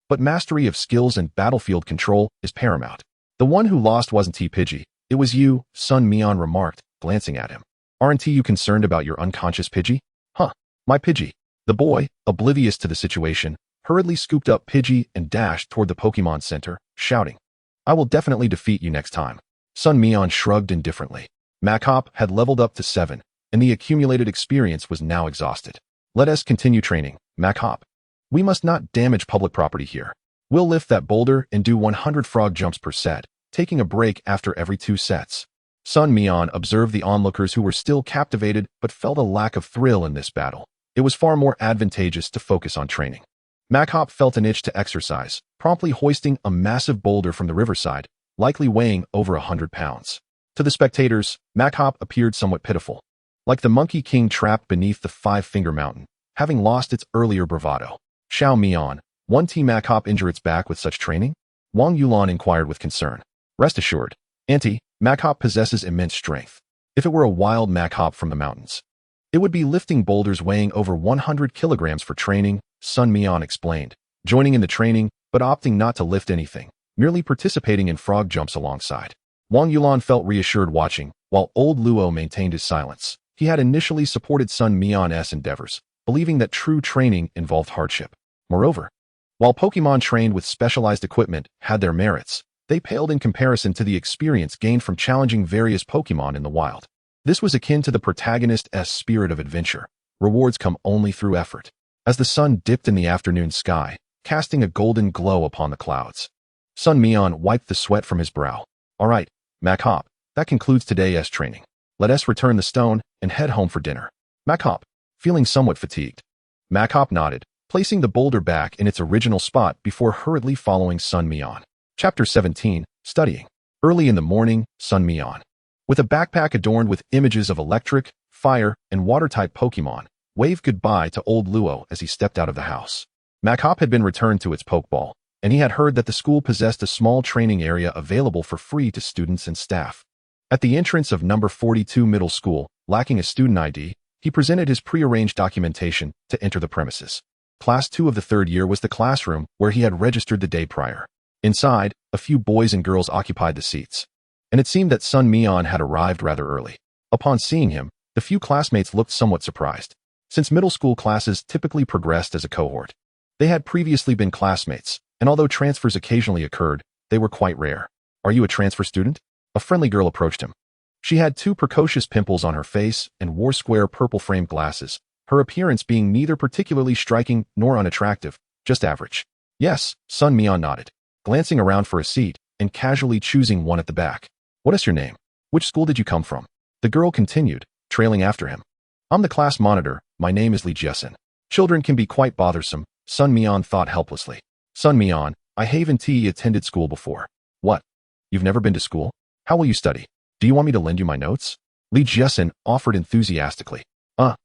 But mastery of skills and battlefield control is paramount. The one who lost wasn't Pidgey. It was you, Sun Mian remarked, glancing at him. Aren't you concerned about your unconscious Pidgey? Huh, my Pidgey. The boy, oblivious to the situation, hurriedly scooped up Pidgey and dashed toward the Pokémon Center, shouting, I will definitely defeat you next time. Sun Mian shrugged indifferently. Machop had leveled up to 7, and the accumulated experience was now exhausted. Let us continue training, Machop. We must not damage public property here. We'll lift that boulder and do 100 frog jumps per set, taking a break after every 2 sets. Sun Mian observed the onlookers who were still captivated but felt a lack of thrill in this battle. It was far more advantageous to focus on training. Machop felt an itch to exercise, promptly hoisting a massive boulder from the riverside, likely weighing over 100 pounds. To the spectators, Machop appeared somewhat pitiful, like the Monkey King trapped beneath the Five-Finger Mountain, having lost its earlier bravado. Xiao Mian, won Machop injure its back with such training? Wang Yulan inquired with concern. Rest assured, Auntie, Machop possesses immense strength. If it were a wild Machop from the mountains, it would be lifting boulders weighing over 100 kilograms for training, Sun Mian explained, joining in the training but opting not to lift anything, merely participating in frog jumps alongside. Wang Yulan felt reassured watching, while Old Luo maintained his silence. He had initially supported Sun Mian's endeavors, believing that true training involved hardship. Moreover, while Pokémon trained with specialized equipment had their merits, they paled in comparison to the experience gained from challenging various Pokémon in the wild. This was akin to the protagonist's spirit of adventure. Rewards come only through effort. As the sun dipped in the afternoon sky, casting a golden glow upon the clouds, Sun Mian wiped the sweat from his brow. All right, Mac Hop, that concludes today's training. Let us return the stone and head home for dinner. Mac Hop, feeling somewhat fatigued. Mac Hop nodded, placing the boulder back in its original spot before hurriedly following Sun Mian. Chapter 17, Studying. Early in the morning, Sun Mian, with a backpack adorned with images of electric, fire, and water-type Pokemon, waved goodbye to old Luo as he stepped out of the house. Mac Hop had been returned to its Pokeball, and he had heard that the school possessed a small training area available for free to students and staff. At the entrance of number 42 Middle School, lacking a student ID, he presented his pre-arranged documentation to enter the premises. Class 2 of the third year was the classroom where he had registered the day prior. Inside, a few boys and girls occupied the seats, and it seemed that Sun Mian had arrived rather early. Upon seeing him, the few classmates looked somewhat surprised. Since middle school classes typically progressed as a cohort, they had previously been classmates, and although transfers occasionally occurred, they were quite rare. Are you a transfer student? A friendly girl approached him. She had 2 precocious pimples on her face and wore square purple-framed glasses, her appearance being neither particularly striking nor unattractive, just average. Yes, Sun Mian nodded, glancing around for a seat and casually choosing one at the back. What is your name? Which school did you come from? The girl continued, trailing after him. I'm the class monitor, my name is Li Jessen. Children can be quite bothersome, Sun Mian thought helplessly. Sun Mian, I haven't attended school before. What? You've never been to school? How will you study? Do you want me to lend you my notes? Li Jessen offered enthusiastically.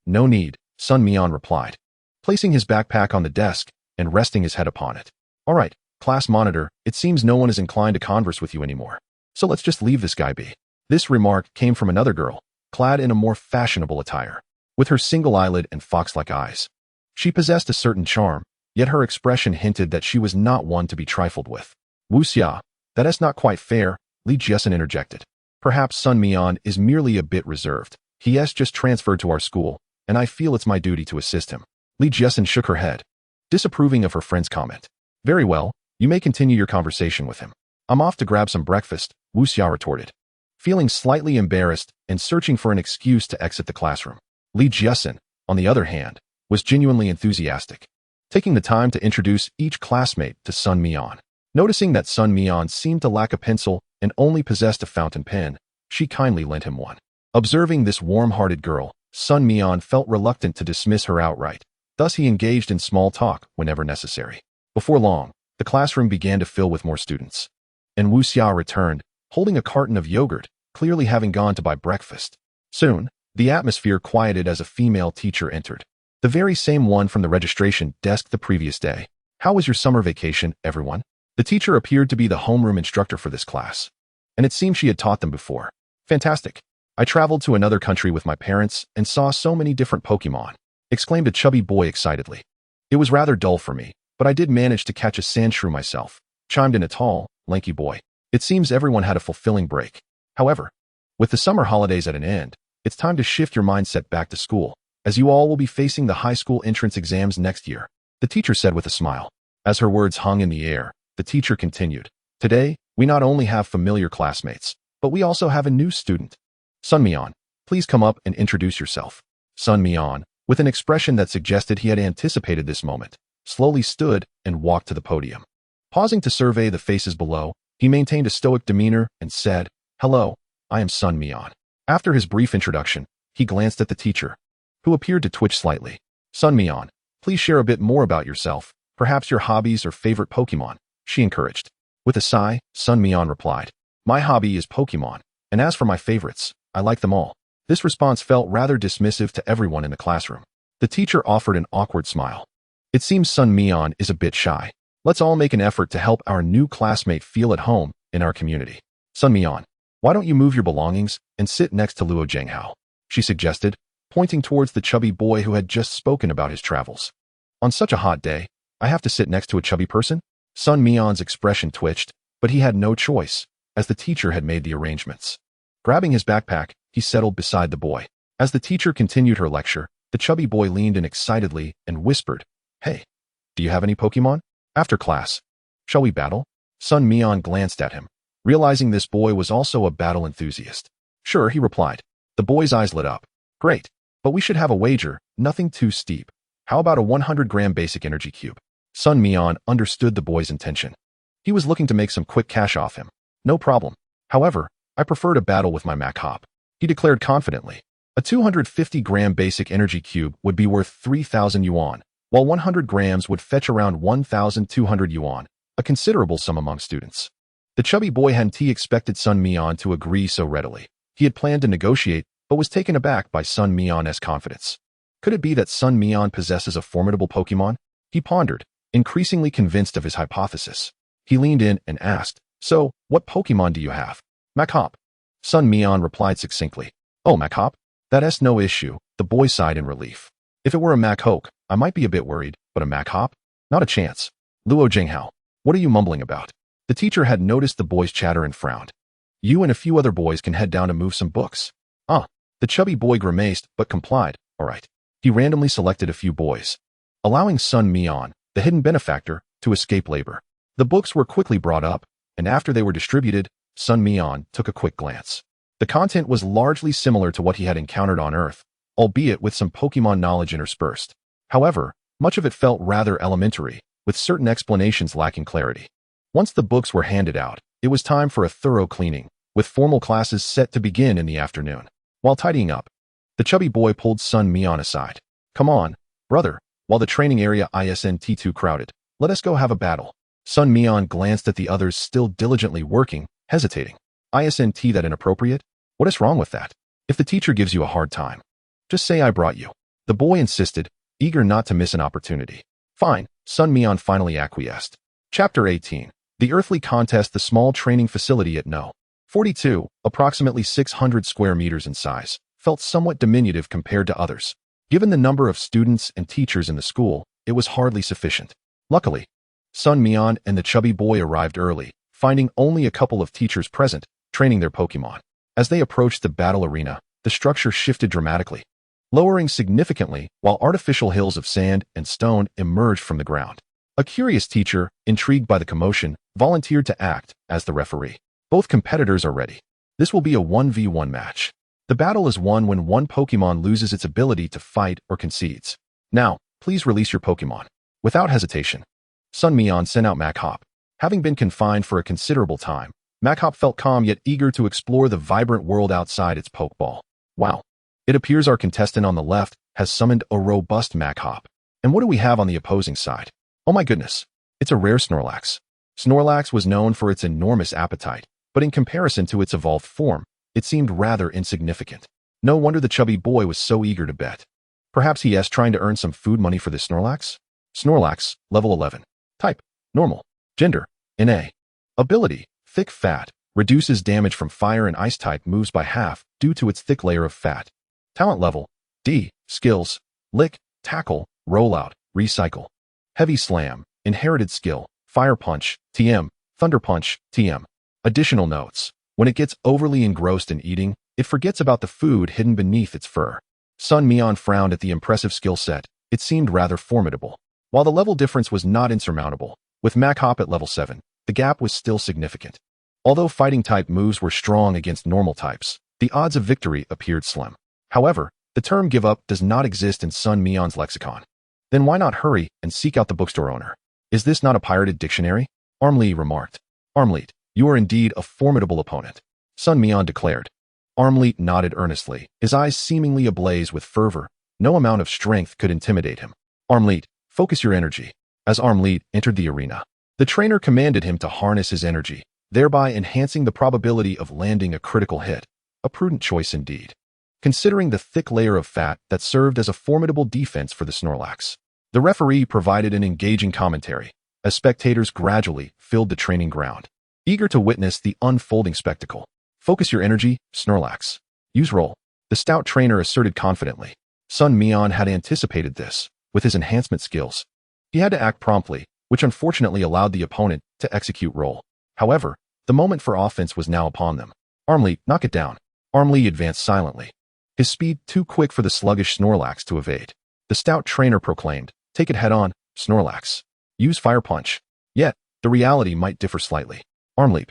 No need, Sun Mian replied, placing his backpack on the desk and resting his head upon it. All right, class monitor, it seems no one is inclined to converse with you anymore. So let's just leave this guy be. This remark came from another girl, clad in a more fashionable attire, with her single eyelid and fox-like eyes. She possessed a certain charm, yet her expression hinted that she was not one to be trifled with. Wuxia, that is not quite fair, Li Jessen interjected. Perhaps Sun Mian is merely a bit reserved. He has just transferred to our school, and I feel it's my duty to assist him. Li Jessen shook her head, disapproving of her friend's comment. Very well, you may continue your conversation with him. I'm off to grab some breakfast, Wuxia retorted, feeling slightly embarrassed and searching for an excuse to exit the classroom. Li Jessen, on the other hand, was genuinely enthusiastic, taking the time to introduce each classmate to Sun Mian. Noticing that Sun Mian seemed to lack a pencil and only possessed a fountain pen, she kindly lent him one. Observing this warm-hearted girl, Sun Mian felt reluctant to dismiss her outright. Thus he engaged in small talk whenever necessary. Before long, the classroom began to fill with more students, and Wuxia returned, holding a carton of yogurt, clearly having gone to buy breakfast. Soon, the atmosphere quieted as a female teacher entered, the very same one from the registration desk the previous day. How was your summer vacation, everyone? The teacher appeared to be the homeroom instructor for this class, and it seemed she had taught them before. Fantastic. I traveled to another country with my parents and saw so many different Pokemon, exclaimed a chubby boy excitedly. It was rather dull for me, but I did manage to catch a Sandshrew myself, chimed in a tall, lanky boy. It seems everyone had a fulfilling break. However, with the summer holidays at an end, it's time to shift your mindset back to school, as you all will be facing the high school entrance exams next year, the teacher said with a smile. As her words hung in the air, the teacher continued. Today, we not only have familiar classmates, but we also have a new student. Sun Mian, please come up and introduce yourself. Sun Mian, with an expression that suggested he had anticipated this moment, slowly stood and walked to the podium. Pausing to survey the faces below, he maintained a stoic demeanor and said, Hello, I am Sun Mian. After his brief introduction, he glanced at the teacher, who appeared to twitch slightly. Sun Mian, please share a bit more about yourself, perhaps your hobbies or favorite Pokemon, she encouraged. With a sigh, Sun Mian replied, My hobby is Pokemon, and as for my favorites, I like them all. This response felt rather dismissive to everyone in the classroom. The teacher offered an awkward smile. It seems Sun Mian is a bit shy. Let's all make an effort to help our new classmate feel at home in our community. Sun Mian, why don't you move your belongings and sit next to Luo Zhenghao? She suggested, pointing towards the chubby boy who had just spoken about his travels. On such a hot day, I have to sit next to a chubby person? Sun Mian's expression twitched, but he had no choice, as the teacher had made the arrangements. Grabbing his backpack, he settled beside the boy. As the teacher continued her lecture, the chubby boy leaned in excitedly and whispered, Hey, do you have any Pokemon? After class, shall we battle? Sun Mian glanced at him, realizing this boy was also a battle enthusiast. Sure, he replied. The boy's eyes lit up. Great, but we should have a wager, nothing too steep. How about a 100-gram basic energy cube? Sun Mian understood the boy's intention. He was looking to make some quick cash off him. No problem. However, I prefer to battle with my Mac Hop, he declared confidently. A 250-gram basic energy cube would be worth 3,000 yuan, while 100 grams would fetch around 1,200 yuan, a considerable sum among students. The chubby boy hadn't expected Sun Mian to agree so readily. He had planned to negotiate, but was taken aback by Sun Mian's confidence. Could it be that Sun Mian possesses a formidable Pokemon? He pondered, increasingly convinced of his hypothesis. He leaned in and asked, "So, what Pokemon do you have?" "Mac Hop." Sun Mian replied succinctly. "Oh, Mac Hop? That's no issue," the boy sighed in relief. "If it were a Mac Hoke, I might be a bit worried, but a Mac Hop? Not a chance." "Luo Jinghao, what are you mumbling about?" The teacher had noticed the boy's chatter and frowned. "You and a few other boys can head down to move some books." "Ah." The chubby boy grimaced, but complied. "All right." He randomly selected a few boys, allowing Sun Mian, the hidden benefactor, to escape labor. The books were quickly brought up, and after they were distributed, Sun Mian took a quick glance. The content was largely similar to what he had encountered on Earth, albeit with some Pokemon knowledge interspersed. However, much of it felt rather elementary, with certain explanations lacking clarity. Once the books were handed out, it was time for a thorough cleaning, with formal classes set to begin in the afternoon. While tidying up, the chubby boy pulled Sun Mian aside. "Come on, brother, while the training area isn't too crowded, let us go have a battle." Sun Mian glanced at the others still diligently working, hesitating. "Isn't that inappropriate? What is wrong with that? If the teacher gives you a hard time, just say I brought you." The boy insisted, eager not to miss an opportunity. "Fine," Sun Mian finally acquiesced. Chapter 18. The Earthly Contest. The small training facility at No. 42, approximately 600 square meters in size, felt somewhat diminutive compared to others. Given the number of students and teachers in the school, it was hardly sufficient. Luckily, Sun Mian and the chubby boy arrived early, finding only a couple of teachers present, training their Pokemon. As they approached the battle arena, the structure shifted dramatically, lowering significantly while artificial hills of sand and stone emerged from the ground. A curious teacher, intrigued by the commotion, volunteered to act as the referee. "Both competitors are ready. This will be a 1v1 match. The battle is won when one Pokemon loses its ability to fight or concedes. Now, please release your Pokemon." Without hesitation, Sun Mian sent out Mac Hop. Having been confined for a considerable time, Mac Hop felt calm yet eager to explore the vibrant world outside its Pokeball. "Wow. It appears our contestant on the left has summoned a robust Mac Hop. And what do we have on the opposing side? Oh my goodness. It's a rare Snorlax." Snorlax was known for its enormous appetite, but in comparison to its evolved form, it seemed rather insignificant. No wonder the chubby boy was so eager to bet. Perhaps he is trying to earn some food money for this Snorlax? Snorlax, level 11. Type, normal. Gender, NA. Ability, thick fat, reduces damage from fire and ice type moves by half due to its thick layer of fat. Talent level, D. Skills, lick, tackle, rollout, recycle. Heavy slam, inherited skill, fire punch, TM, thunder punch, TM. Additional notes. When it gets overly engrossed in eating, it forgets about the food hidden beneath its fur. Sun Mian frowned at the impressive skill set. It seemed rather formidable. While the level difference was not insurmountable, with Mac Hop at level 7, the gap was still significant. Although fighting-type moves were strong against normal types, the odds of victory appeared slim. However, the term give up does not exist in Sun Mian's lexicon. Then why not hurry and seek out the bookstore owner? "Is this not a pirated dictionary?" Armlee remarked. "Armleet, you are indeed a formidable opponent," Sun Mian declared. Armleet nodded earnestly, his eyes seemingly ablaze with fervor. No amount of strength could intimidate him. "Armleet, focus your energy." As Armleet entered the arena, the trainer commanded him to harness his energy, thereby enhancing the probability of landing a critical hit. A prudent choice indeed, considering the thick layer of fat that served as a formidable defense for the Snorlax. The referee provided an engaging commentary, as spectators gradually filled the training ground, eager to witness the unfolding spectacle. "Focus your energy, Snorlax. Use roll," the stout trainer asserted confidently. Sun Mian had anticipated this. With his enhancement skills, he had to act promptly, which unfortunately allowed the opponent to execute roll. However, the moment for offense was now upon them. "Armlee, knock it down." Armlee advanced silently, his speed too quick for the sluggish Snorlax to evade. The stout trainer proclaimed, "Take it head-on, Snorlax. Use Fire Punch." Yet, the reality might differ slightly. Armleap,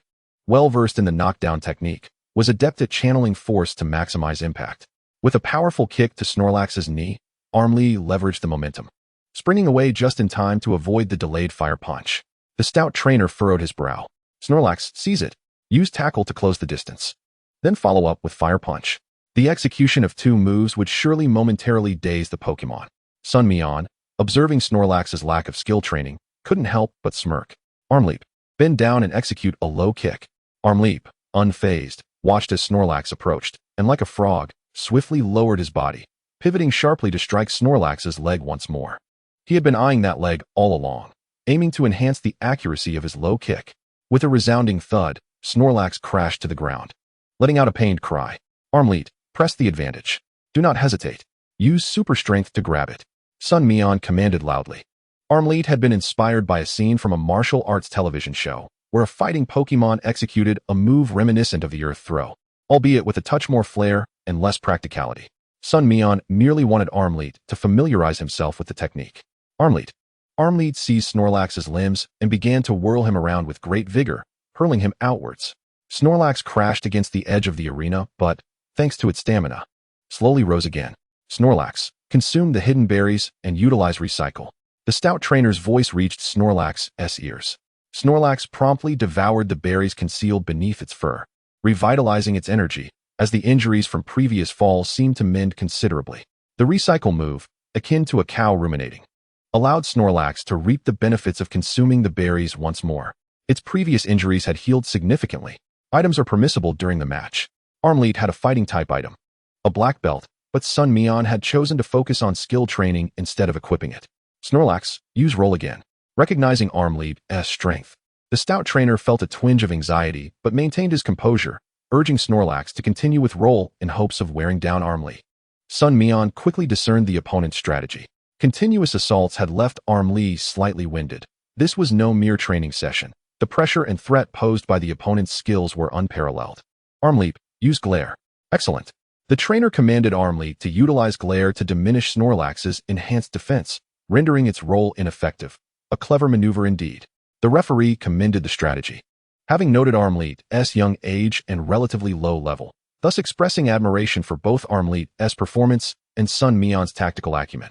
well-versed in the knockdown technique, was adept at channeling force to maximize impact. With a powerful kick to Snorlax's knee, Armlee leveraged the momentum, springing away just in time to avoid the delayed Fire Punch. The stout trainer furrowed his brow. Snorlax, seize it. Use tackle to close the distance. Then follow up with Fire Punch. The execution of 2 moves would surely momentarily daze the Pokémon. Sun Mian, observing Snorlax's lack of skill training, couldn't help but smirk. Arm Leap. Bend down and execute a low kick. Arm Leap, unfazed, watched as Snorlax approached, and like a frog, swiftly lowered his body, pivoting sharply to strike Snorlax's leg once more. He had been eyeing that leg all along, aiming to enhance the accuracy of his low kick. With a resounding thud, Snorlax crashed to the ground. Letting out a pained cry, Arm Leap, press the advantage. Do not hesitate. Use super strength to grab it. Sun Mian commanded loudly. Arm Leap had been inspired by a scene from a martial arts television show, where a fighting Pokémon executed a move reminiscent of the Earth Throw, albeit with a touch more flair and less practicality. Sun Mian merely wanted Arm Leap to familiarize himself with the technique. Arm Leap. Arm Leap seized Snorlax's limbs and began to whirl him around with great vigor, hurling him outwards. Snorlax crashed against the edge of the arena, but, thanks to its stamina, slowly rose again. Snorlax, consume the hidden berries and utilize recycle. The stout trainer's voice reached Snorlax's ears. Snorlax promptly devoured the berries concealed beneath its fur, revitalizing its energy, as the injuries from previous falls seemed to mend considerably. The recycle move, akin to a cow ruminating, allowed Snorlax to reap the benefits of consuming the berries once more. Its previous injuries had healed significantly. Items are permissible during the match. Arm Leap had a fighting-type item, a black belt, but Sun Mian had chosen to focus on skill training instead of equipping it. Snorlax, use roll again. Recognizing Arm Leap's strength, the stout trainer felt a twinge of anxiety but maintained his composure, urging Snorlax to continue with roll in hopes of wearing down Arm Leap. Sun Mian quickly discerned the opponent's strategy. Continuous assaults had left Arm Leap slightly winded. This was no mere training session. The pressure and threat posed by the opponent's skills were unparalleled. Arm Leap, use Glare. Excellent. The trainer commanded Arm Leap to utilize Glare to diminish Snorlax's enhanced defense, rendering its roll ineffective. A clever maneuver indeed. The referee commended the strategy, having noted Arm Leap's young age and relatively low level, thus expressing admiration for both Arm Leap's performance and Sun Mian's tactical acumen.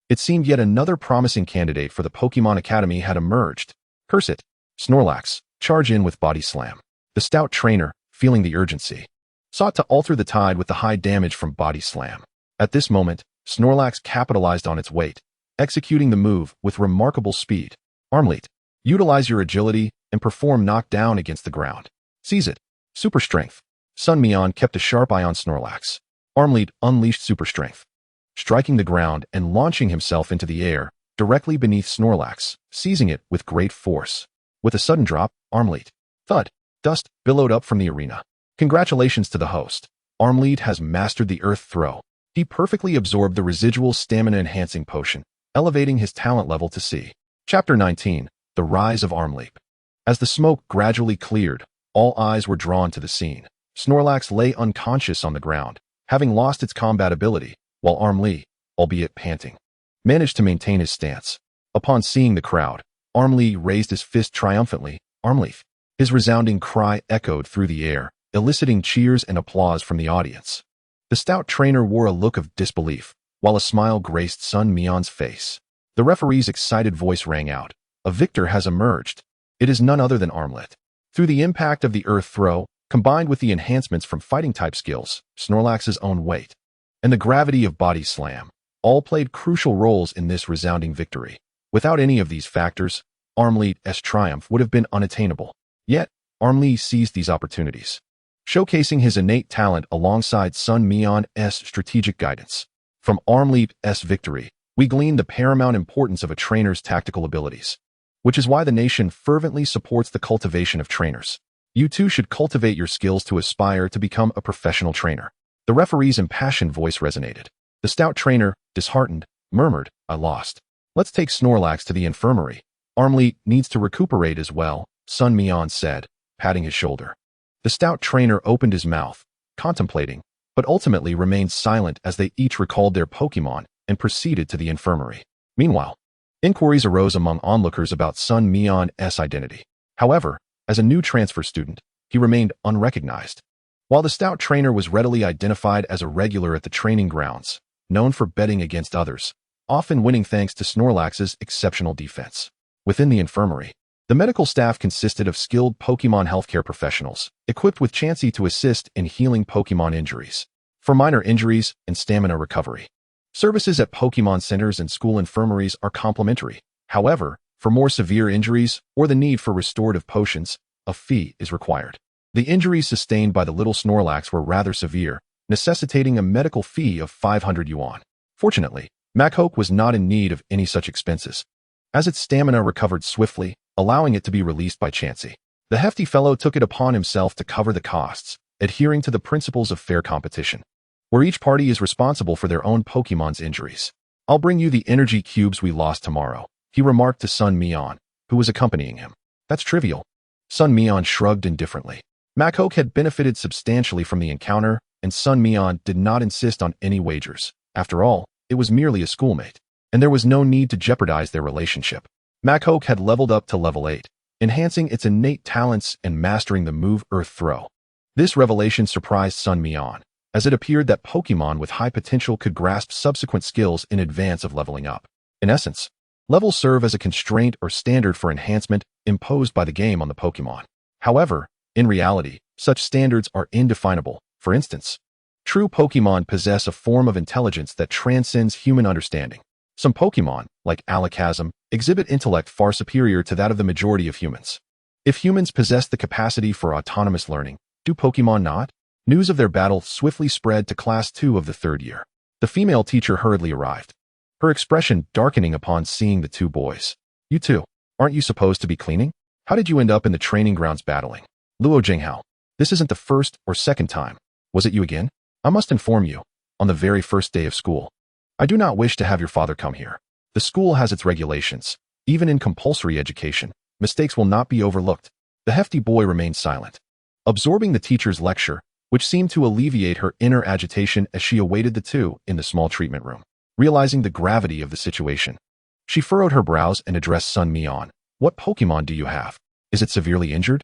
It seemed yet another promising candidate for the Pokemon Academy had emerged. Curse it. Snorlax, charge in with Body Slam. The stout trainer, feeling the urgency, sought to alter the tide with the high damage from Body Slam. At this moment, Snorlax capitalized on its weight, executing the move with remarkable speed. Arm Leap, utilize your agility and perform knockdown against the ground. Seize it. Super Strength. Sun Mian kept a sharp eye on Snorlax. Arm Leap unleashed Super Strength, striking the ground and launching himself into the air, directly beneath Snorlax, seizing it with great force. With a sudden drop, Arm Leap. Thud. Dust billowed up from the arena. Congratulations to the host. Arm Leap has mastered the Earth Throw. He perfectly absorbed the residual stamina-enhancing potion, elevating his talent level to C. Chapter 19. The Rise of Arm Leap. As the smoke gradually cleared, all eyes were drawn to the scene. Snorlax lay unconscious on the ground, having lost its combat ability, while Arm Leap, albeit panting, managed to maintain his stance. Upon seeing the crowd, Arm Leap raised his fist triumphantly. Arm Leap. His resounding cry echoed through the air, eliciting cheers and applause from the audience. The stout trainer wore a look of disbelief, while a smile graced Sun Mian's face. The referee's excited voice rang out. A victor has emerged. It is none other than Arm Leap. Through the impact of the Earth Throw, combined with the enhancements from fighting-type skills, Snorlax's own weight, and the gravity of Body Slam, all played crucial roles in this resounding victory. Without any of these factors, Arm Leap's triumph would have been unattainable. Yet, Arm Leap seized these opportunities, showcasing his innate talent alongside Sun Mian's strategic guidance. From Arm Leap's victory, we glean the paramount importance of a trainer's tactical abilities, which is why the nation fervently supports the cultivation of trainers. You too should cultivate your skills to aspire to become a professional trainer. The referee's impassioned voice resonated. The stout trainer, disheartened, murmured, I lost. Let's take Snorlax to the infirmary. Arm Leap needs to recuperate as well, Sun Mian said, patting his shoulder. The stout trainer opened his mouth, contemplating, but ultimately remained silent as they each recalled their Pokémon and proceeded to the infirmary. Meanwhile, inquiries arose among onlookers about Sun Mian's identity. However, as a new transfer student, he remained unrecognized. While the stout trainer was readily identified as a regular at the training grounds, known for betting against others, often winning thanks to Snorlax's exceptional defense. Within the infirmary, The medical staff consisted of skilled Pokémon healthcare professionals, equipped with Chansey to assist in healing Pokémon injuries. For minor injuries and stamina recovery, services at Pokémon centers and school infirmaries are complimentary. However, for more severe injuries or the need for restorative potions, a fee is required. The injuries sustained by the little Snorlax were rather severe, necessitating a medical fee of 500 yuan. Fortunately, Machoke was not in need of any such expenses, as its stamina recovered swiftly, allowing it to be released by Chansey. The hefty fellow took it upon himself to cover the costs, adhering to the principles of fair competition, where each party is responsible for their own Pokémon's injuries. "I'll bring you the energy cubes we lost tomorrow," he remarked to Sun Mian, who was accompanying him. "That's trivial." Sun Mian shrugged indifferently. Machoke had benefited substantially from the encounter, and Sun Mian did not insist on any wagers. After all, it was merely a schoolmate, and there was no need to jeopardize their relationship. Machoke had leveled up to level 8, enhancing its innate talents and mastering the move Earth Throw. This revelation surprised Sun Mian, as it appeared that Pokémon with high potential could grasp subsequent skills in advance of leveling up. In essence, levels serve as a constraint or standard for enhancement imposed by the game on the Pokémon. However, in reality, such standards are indefinable. For instance, true Pokémon possess a form of intelligence that transcends human understanding. Some Pokémon, like Alakazam, exhibit intellect far superior to that of the majority of humans. If humans possess the capacity for autonomous learning, do Pokémon not? News of their battle swiftly spread to Class 2 of the 3rd year. The female teacher hurriedly arrived, her expression darkening upon seeing the two boys. "You two, aren't you supposed to be cleaning? How did you end up in the training grounds battling?" "Luo Jinghao, this isn't the first or second time. Was it you again? I must inform you, on the very first day of school, I do not wish to have your father come here. The school has its regulations. Even in compulsory education, mistakes will not be overlooked." The hefty boy remained silent, absorbing the teacher's lecture, which seemed to alleviate her inner agitation as she awaited the two in the small treatment room. Realizing the gravity of the situation, she furrowed her brows and addressed Sun Mian. "What Pokémon do you have? Is it severely injured?"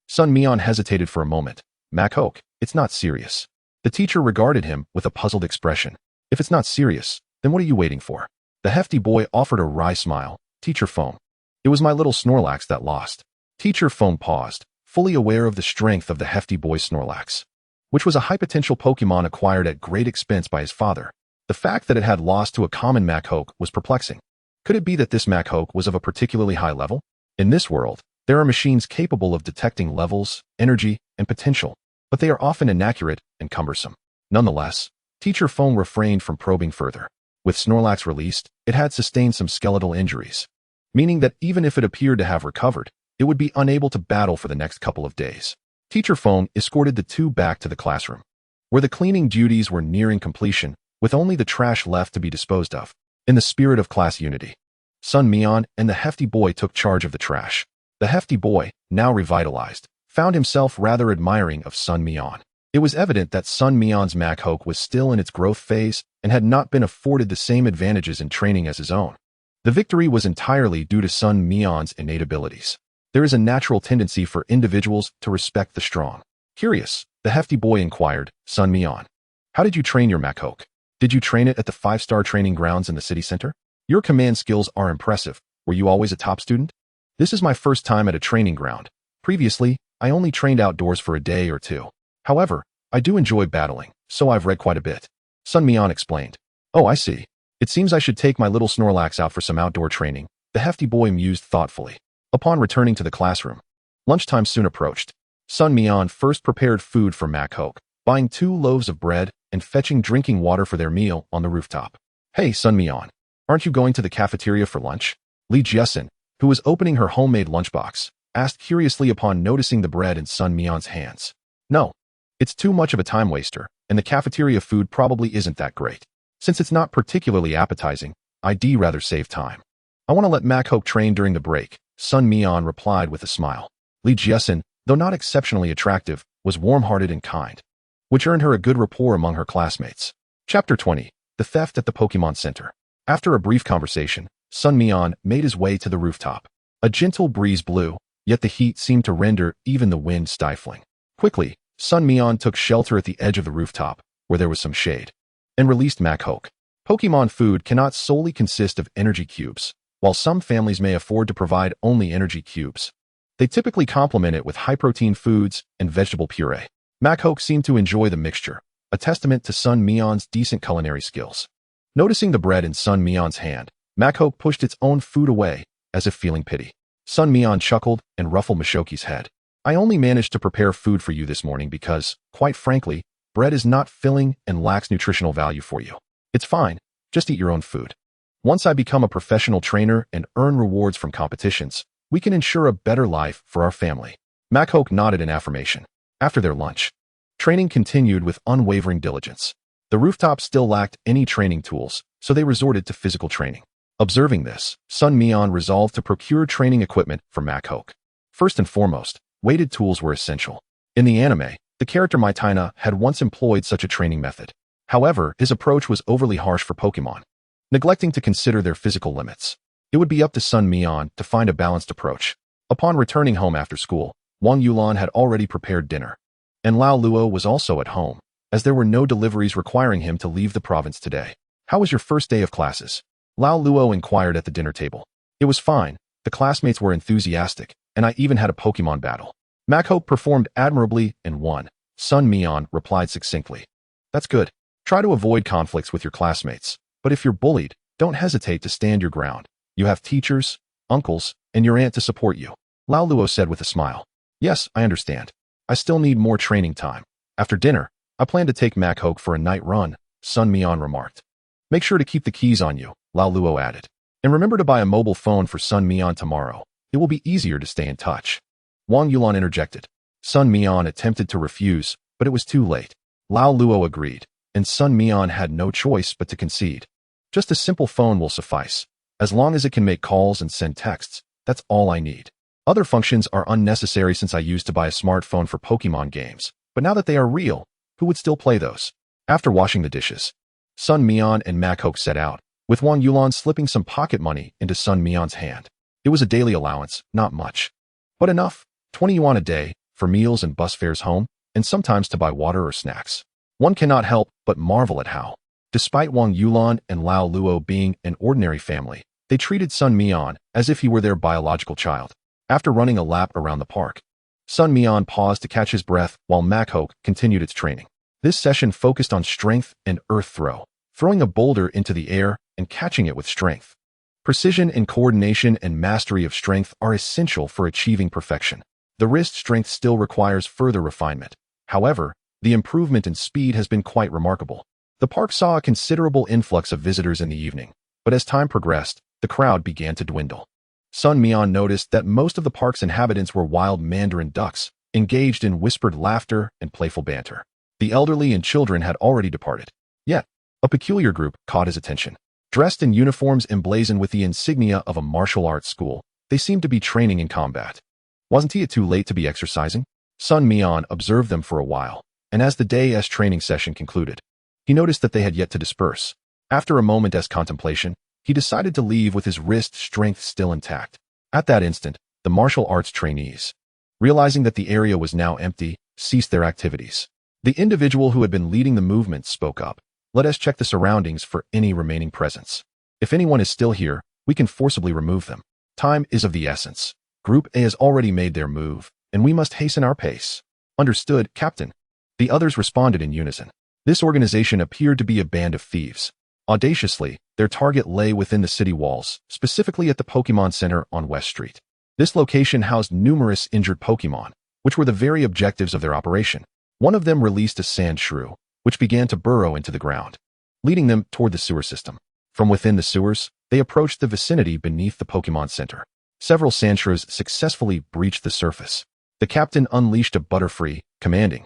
Sun Mian hesitated for a moment. "Machoke, it's not serious." The teacher regarded him with a puzzled expression. "If it's not serious, then what are you waiting for?" The hefty boy offered a wry smile. "Teacher Foam. It was my little Snorlax that lost." Teacher Foam paused, fully aware of the strength of the hefty boy's Snorlax, which was a high-potential Pokémon acquired at great expense by his father. The fact that it had lost to a common Machoke was perplexing. Could it be that this Machoke was of a particularly high level? In this world, there are machines capable of detecting levels, energy, and potential, but they are often inaccurate and cumbersome. Nonetheless, Teacher Foam refrained from probing further. With Snorlax released, it had sustained some skeletal injuries, meaning that even if it appeared to have recovered, it would be unable to battle for the next couple of days. Teacher Foam escorted the two back to the classroom, where the cleaning duties were nearing completion, with only the trash left to be disposed of. In the spirit of class unity, Sun Mian and the hefty boy took charge of the trash. The hefty boy, now revitalized, found himself rather admiring of Sun Mian. It was evident that Sun Mian's Machoke was still in its growth phase and had not been afforded the same advantages in training as his own. The victory was entirely due to Sun Mian's innate abilities. There is a natural tendency for individuals to respect the strong. Curious, the hefty boy inquired, "Sun Mian, how did you train your Machoke? Did you train it at the 5-star training grounds in the city center? Your command skills are impressive. Were you always a top student?" "This is my first time at a training ground. Previously, I only trained outdoors for a day or two. However, I do enjoy battling, so I've read quite a bit." Sun Mian explained. "Oh, I see. It seems I should take my little Snorlax out for some outdoor training," the hefty boy mused thoughtfully. Upon returning to the classroom, lunchtime soon approached. Sun Mian first prepared food for Machoke, buying 2 loaves of bread and fetching drinking water for their meal on the rooftop. "Hey, Sun Mian, aren't you going to the cafeteria for lunch?" Li Jiesin, who was opening her homemade lunchbox, asked curiously upon noticing the bread in Sun Mian's hands. "No. It's too much of a time waster, and the cafeteria food probably isn't that great. Since it's not particularly appetizing, I'd rather save time. I want to let Machoke train during the break," Sun Mian replied with a smile. Li Jiesin, though not exceptionally attractive, was warm-hearted and kind, which earned her a good rapport among her classmates. Chapter 20. The Theft at the Pokémon Center. After a brief conversation, Sun Mian made his way to the rooftop. A gentle breeze blew, yet the heat seemed to render even the wind stifling. Quickly, Sun Mian took shelter at the edge of the rooftop, where there was some shade, and released Machoke. Pokémon food cannot solely consist of energy cubes. While some families may afford to provide only energy cubes, they typically complement it with high-protein foods and vegetable puree. Makhok seemed to enjoy the mixture, a testament to Sun Mian's decent culinary skills. Noticing the bread in Sun Mian's hand, Makhok pushed its own food away, as if feeling pity. Sun Mian chuckled and ruffled Mashoki's head. I only managed to prepare food for you this morning because, quite frankly, bread is not filling and lacks nutritional value for you. It's fine, just eat your own food. Once I become a professional trainer and earn rewards from competitions, we can ensure a better life for our family. Makhok nodded in affirmation. After their lunch, training continued with unwavering diligence. The rooftop still lacked any training tools, so they resorted to physical training. Observing this, Sun Mian resolved to procure training equipment for Makhok. First and foremost, weighted tools were essential. In the anime, the character Maitaina had once employed such a training method. However, his approach was overly harsh for Pokémon, neglecting to consider their physical limits. It would be up to Sun Mian to find a balanced approach. Upon returning home after school, Wang Yulan had already prepared dinner, and Lao Luo was also at home, as there were no deliveries requiring him to leave the province today. How was your first day of classes? Lao Luo inquired at the dinner table. It was fine, the classmates were enthusiastic, and I even had a Pokemon battle. Makhok performed admirably and won. Sun Mian replied succinctly. That's good. Try to avoid conflicts with your classmates, but if you're bullied, don't hesitate to stand your ground. You have teachers, uncles, and your aunt to support you. Lao Luo said with a smile. Yes, I understand. I still need more training time. After dinner, I plan to take Makhok for a night run, Sun Mian remarked. Make sure to keep the keys on you, Lao Luo added. And remember to buy a mobile phone for Sun Mian tomorrow. It will be easier to stay in touch. Wang Yulan interjected. Sun Mian attempted to refuse, but it was too late. Lao Luo agreed, and Sun Mian had no choice but to concede. Just a simple phone will suffice. As long as it can make calls and send texts, that's all I need. Other functions are unnecessary since I used to buy a smartphone for Pokemon games, but now that they are real, who would still play those? After washing the dishes, Sun Mian and Makhok set out, with Wang Yulan slipping some pocket money into Sun Mian's hand. It was a daily allowance, not much, but enough, 20 yuan a day, for meals and bus fares home, and sometimes to buy water or snacks. One cannot help but marvel at how, despite Wang Yulan and Lao Luo being an ordinary family, they treated Sun Mian as if he were their biological child. After running a lap around the park, Sun Mian paused to catch his breath while Makhok continued its training. This session focused on strength and earth throw, throwing a boulder into the air and catching it with strength. Precision and coordination and mastery of strength are essential for achieving perfection. The wrist strength still requires further refinement. However, the improvement in speed has been quite remarkable. The park saw a considerable influx of visitors in the evening, but as time progressed, the crowd began to dwindle. Sun Mian noticed that most of the park's inhabitants were wild mandarin ducks, engaged in whispered laughter and playful banter. The elderly and children had already departed. Yet, a peculiar group caught his attention. Dressed in uniforms emblazoned with the insignia of a martial arts school, they seemed to be training in combat. Wasn't it too late to be exercising? Sun Mian observed them for a while, and as the day's training session concluded, he noticed that they had yet to disperse. After a moment's contemplation, he decided to leave with his wrist strength still intact. At that instant, the martial arts trainees, realizing that the area was now empty, ceased their activities. The individual who had been leading the movement spoke up. Let us check the surroundings for any remaining presence. If anyone is still here, we can forcibly remove them. Time is of the essence. Group A has already made their move, and we must hasten our pace. Understood, Captain. The others responded in unison. This organization appeared to be a band of thieves. Audaciously, their target lay within the city walls, specifically at the Pokemon Center on West Street. This location housed numerous injured Pokemon, which were the very objectives of their operation. One of them released a sand shrew, which began to burrow into the ground, leading them toward the sewer system. From within the sewers, they approached the vicinity beneath the Pokemon Center. Several sandshrews successfully breached the surface. The captain unleashed a Butterfree, commanding,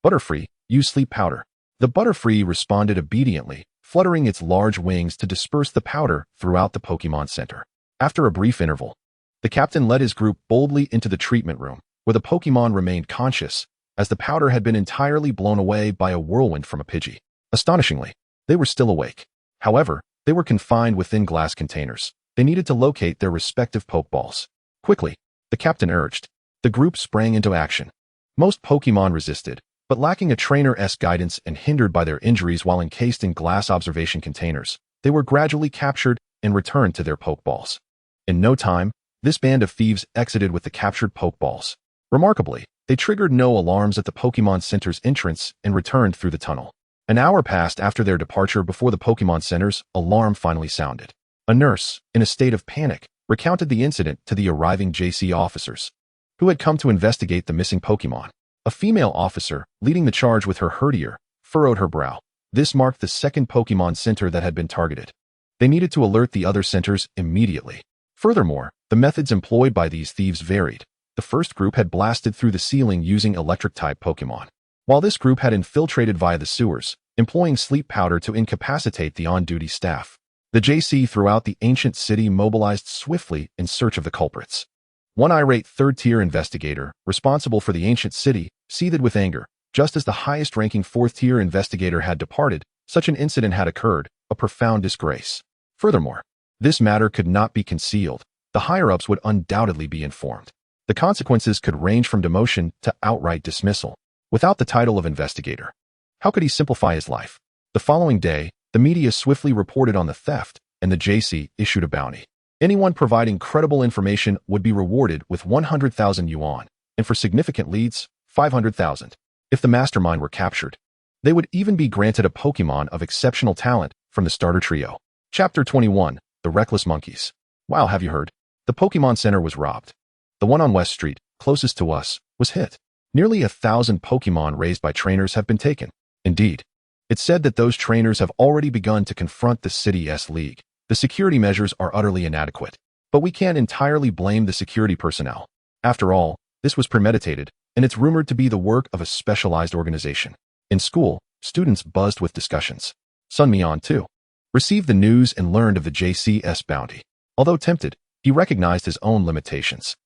Butterfree, use sleep powder. The Butterfree responded obediently, fluttering its large wings to disperse the powder throughout the Pokemon Center. After a brief interval, the captain led his group boldly into the treatment room, where the Pokemon remained conscious, as the powder had been entirely blown away by a whirlwind from a Pidgey. Astonishingly, they were still awake. However, they were confined within glass containers. They needed to locate their respective Pokeballs. Quickly, the captain urged. The group sprang into action. Most Pokemon resisted, but lacking a trainer's guidance and hindered by their injuries while encased in glass observation containers, they were gradually captured and returned to their Pokeballs. In no time, this band of thieves exited with the captured Pokeballs. Remarkably, they triggered no alarms at the Pokemon Center's entrance and returned through the tunnel. An hour passed after their departure before the Pokemon Center's alarm finally sounded. A nurse, in a state of panic, recounted the incident to the arriving JC officers, who had come to investigate the missing Pokemon. A female officer, leading the charge with her herdier, furrowed her brow. This marked the second Pokemon Center that had been targeted. They needed to alert the other centers immediately. Furthermore, the methods employed by these thieves varied. The first group had blasted through the ceiling using electric-type Pokemon, while this group had infiltrated via the sewers, employing sleep powder to incapacitate the on-duty staff. The JC throughout the ancient city mobilized swiftly in search of the culprits. One irate third-tier investigator, responsible for the ancient city, seethed with anger. Just as the highest-ranking fourth-tier investigator had departed, such an incident had occurred, a profound disgrace. Furthermore, this matter could not be concealed. The higher-ups would undoubtedly be informed. The consequences could range from demotion to outright dismissal. Without the title of investigator, how could he simplify his life? The following day, the media swiftly reported on the theft, and the JC issued a bounty. Anyone providing credible information would be rewarded with 100,000 yuan, and for significant leads, 500,000. If the mastermind were captured, they would even be granted a Pokemon of exceptional talent from the starter trio. Chapter 21, The Reckless Monkeys. Wow, have you heard? The Pokemon Center was robbed. The one on West Street, closest to us, was hit. Nearly 1,000 Pokemon raised by trainers have been taken. Indeed, it's said that those trainers have already begun to confront the city's league. The security measures are utterly inadequate, but we can't entirely blame the security personnel. After all, this was premeditated, and it's rumored to be the work of a specialized organization. In school, students buzzed with discussions. Sun Mian, too, received the news and learned of the JC's bounty. Although tempted, he recognized his own limitations.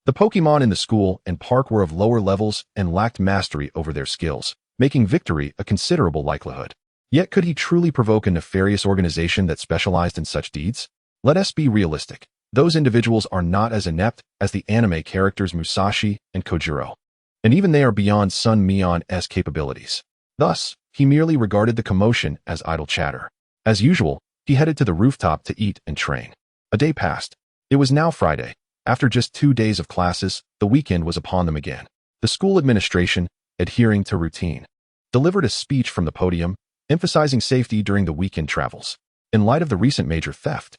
The Pokemon in the school and park were of lower levels and lacked mastery over their skills, making victory a considerable likelihood. Yet could he truly provoke a nefarious organization that specialized in such deeds? Let us be realistic. Those individuals are not as inept as the anime characters Musashi and Kojiro, and even they are beyond Sun Mian's capabilities. Thus, he merely regarded the commotion as idle chatter. As usual, he headed to the rooftop to eat and train. A day passed. It was now Friday. After just 2 days of classes, the weekend was upon them again. The school administration, adhering to routine, delivered a speech from the podium, emphasizing safety during the weekend travels. In light of the recent major theft,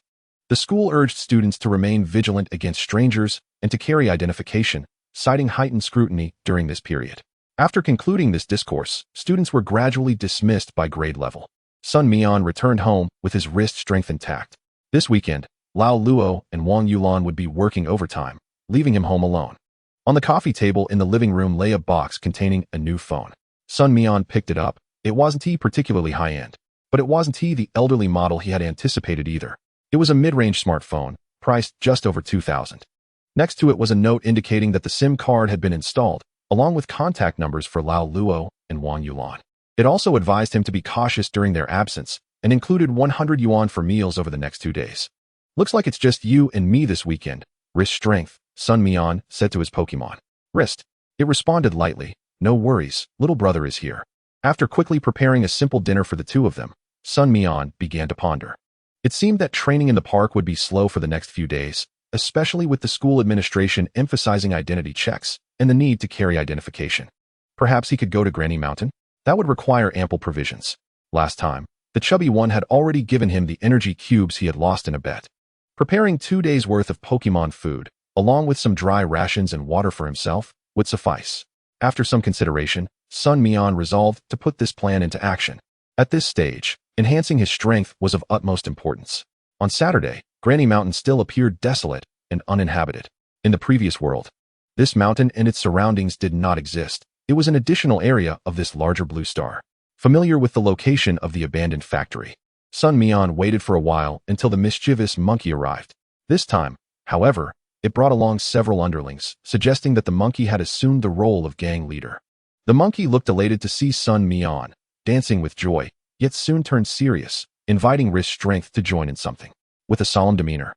the school urged students to remain vigilant against strangers and to carry identification, citing heightened scrutiny during this period. After concluding this discourse, students were gradually dismissed by grade level. Sun Mian returned home with his wrist strength intact. This weekend, Lao Luo and Wang Yulan would be working overtime, leaving him home alone. On the coffee table in the living room lay a box containing a new phone. Sun Mian picked it up. It wasn't particularly high-end, but it wasn't the elderly model he had anticipated either. It was a mid-range smartphone, priced just over 2,000. Next to it was a note indicating that the SIM card had been installed, along with contact numbers for Lao Luo and Wang Yulan. It also advised him to be cautious during their absence and included 100 yuan for meals over the next 2 days. Looks like it's just you and me this weekend. Wrist strength, Sun Mian said to his Pokemon. Wrist. It responded lightly. No worries, little brother is here. After quickly preparing a simple dinner for the two of them, Sun Mian began to ponder. It seemed that training in the park would be slow for the next few days, especially with the school administration emphasizing identity checks and the need to carry identification. Perhaps he could go to Granny Mountain? That would require ample provisions. Last time, the chubby one had already given him the energy cubes he had lost in a bet. Preparing 2 days' worth of Pokemon food, along with some dry rations and water for himself, would suffice. After some consideration, Sun Mian resolved to put this plan into action. At this stage, enhancing his strength was of utmost importance. On Saturday, Granny Mountain still appeared desolate and uninhabited. In the previous world, this mountain and its surroundings did not exist. It was an additional area of this larger blue star. Familiar with the location of the abandoned factory, Sun Mian waited for a while until the mischievous monkey arrived. This time, however, it brought along several underlings, suggesting that the monkey had assumed the role of gang leader. The monkey looked elated to see Sun Mian, dancing with joy, yet soon turned serious, inviting Wrist Strength to join in something. With a solemn demeanor,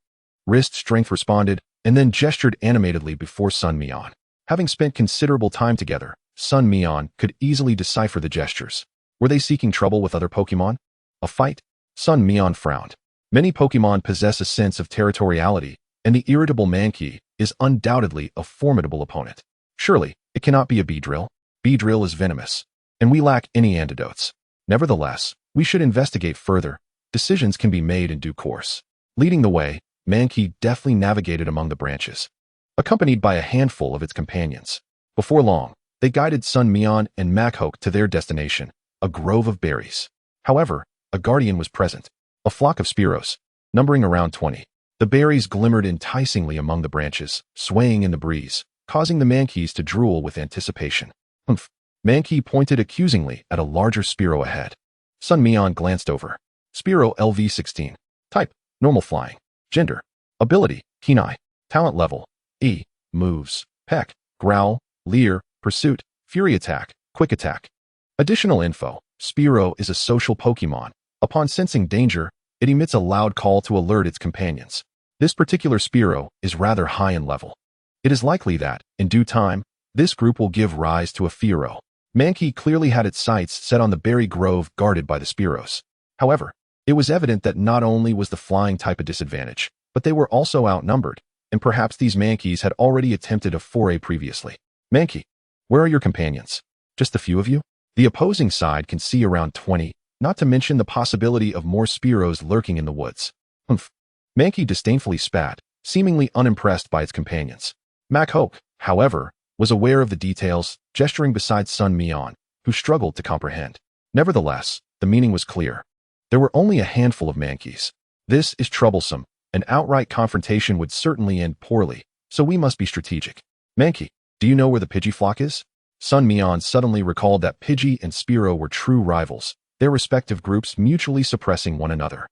Wrist Strength responded, and then gestured animatedly before Sun Mian. Having spent considerable time together, Sun Mian could easily decipher the gestures. Were they seeking trouble with other Pokemon? A fight? Sun Mian frowned. Many Pokemon possess a sense of territoriality, and the irritable Mankey is undoubtedly a formidable opponent. Surely, it cannot be a Beedrill. Beedrill is venomous, and we lack any antidotes. Nevertheless, we should investigate further. Decisions can be made in due course. Leading the way, Mankey deftly navigated among the branches, accompanied by a handful of its companions. Before long, they guided Sun Mian and Machoke to their destination, a grove of berries. However, a guardian was present, a flock of Spearows, numbering around 20. The berries glimmered enticingly among the branches, swaying in the breeze, causing the Mankeys to drool with anticipation. Humph. Mankey pointed accusingly at a larger Spearow ahead. Sun Mian glanced over. Spearow LV-16. Type, normal flying. Gender, ability, keen eye. Talent level, E. Moves, peck, growl, leer, pursuit, fury attack, quick attack. Additional info, Spearow is a social Pokemon. Upon sensing danger, it emits a loud call to alert its companions. This particular Spearow is rather high in level. It is likely that, in due time, this group will give rise to a Fearow. Mankey clearly had its sights set on the berry grove guarded by the Spearows. However, it was evident that not only was the flying type a disadvantage, but they were also outnumbered, and perhaps these Mankeys had already attempted a foray previously. Mankey, where are your companions? Just a few of you? The opposing side can see around 20, not to mention the possibility of more Spearows lurking in the woods. Humph. Mankey disdainfully spat, seemingly unimpressed by its companions. Machoke, however, was aware of the details, gesturing beside Sun Mian, who struggled to comprehend. Nevertheless, the meaning was clear. There were only a handful of Mankeys. This is troublesome. An outright confrontation would certainly end poorly, so we must be strategic. Mankey, do you know where the Pidgey flock is? Sun Mian suddenly recalled that Pidgey and Spearow were true rivals, their respective groups mutually suppressing one another.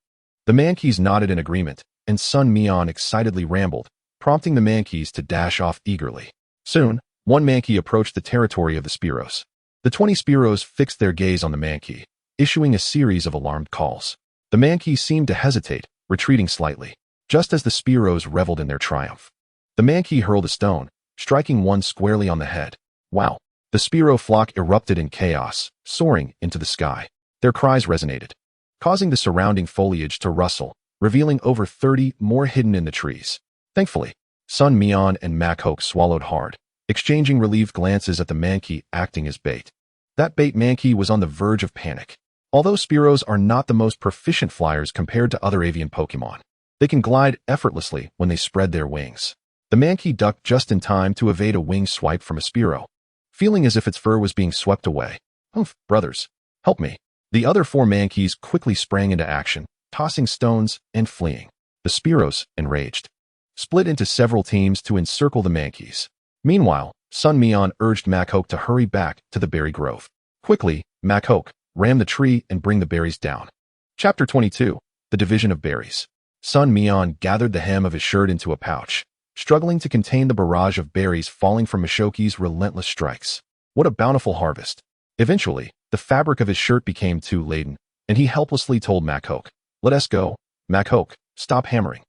The Mankeys nodded in agreement, and Sun Mian excitedly rambled, prompting the Mankeys to dash off eagerly. Soon, one Mankey approached the territory of the Spearows. The 20 Spearows fixed their gaze on the Mankey, issuing a series of alarmed calls. The Mankey seemed to hesitate, retreating slightly, just as the Spearows reveled in their triumph. The Mankey hurled a stone, striking one squarely on the head. Wow! The Spearow flock erupted in chaos, soaring into the sky. Their cries resonated, causing the surrounding foliage to rustle, revealing over 30 more hidden in the trees. Thankfully, Sun Mian and Machoke swallowed hard, exchanging relieved glances at the Mankey acting as bait. That bait Mankey was on the verge of panic. Although Spearows are not the most proficient flyers compared to other avian Pokemon, they can glide effortlessly when they spread their wings. The Mankey ducked just in time to evade a wing swipe from a Spearow, feeling as if its fur was being swept away. Humph, brothers, help me. The other 4 Mankeys quickly sprang into action, tossing stones and fleeing. The Spearows, enraged, split into several teams to encircle the Mankeys. Meanwhile, Sun Mian urged Machoke to hurry back to the berry grove. Quickly, Machoke, ram the tree and bring the berries down. Chapter 22, The Division of Berries. Sun Mian gathered the hem of his shirt into a pouch, struggling to contain the barrage of berries falling from Machoke's relentless strikes. What a bountiful harvest. Eventually, the fabric of his shirt became too laden, and he helplessly told Machoke, "Let us go. Machoke, stop hammering."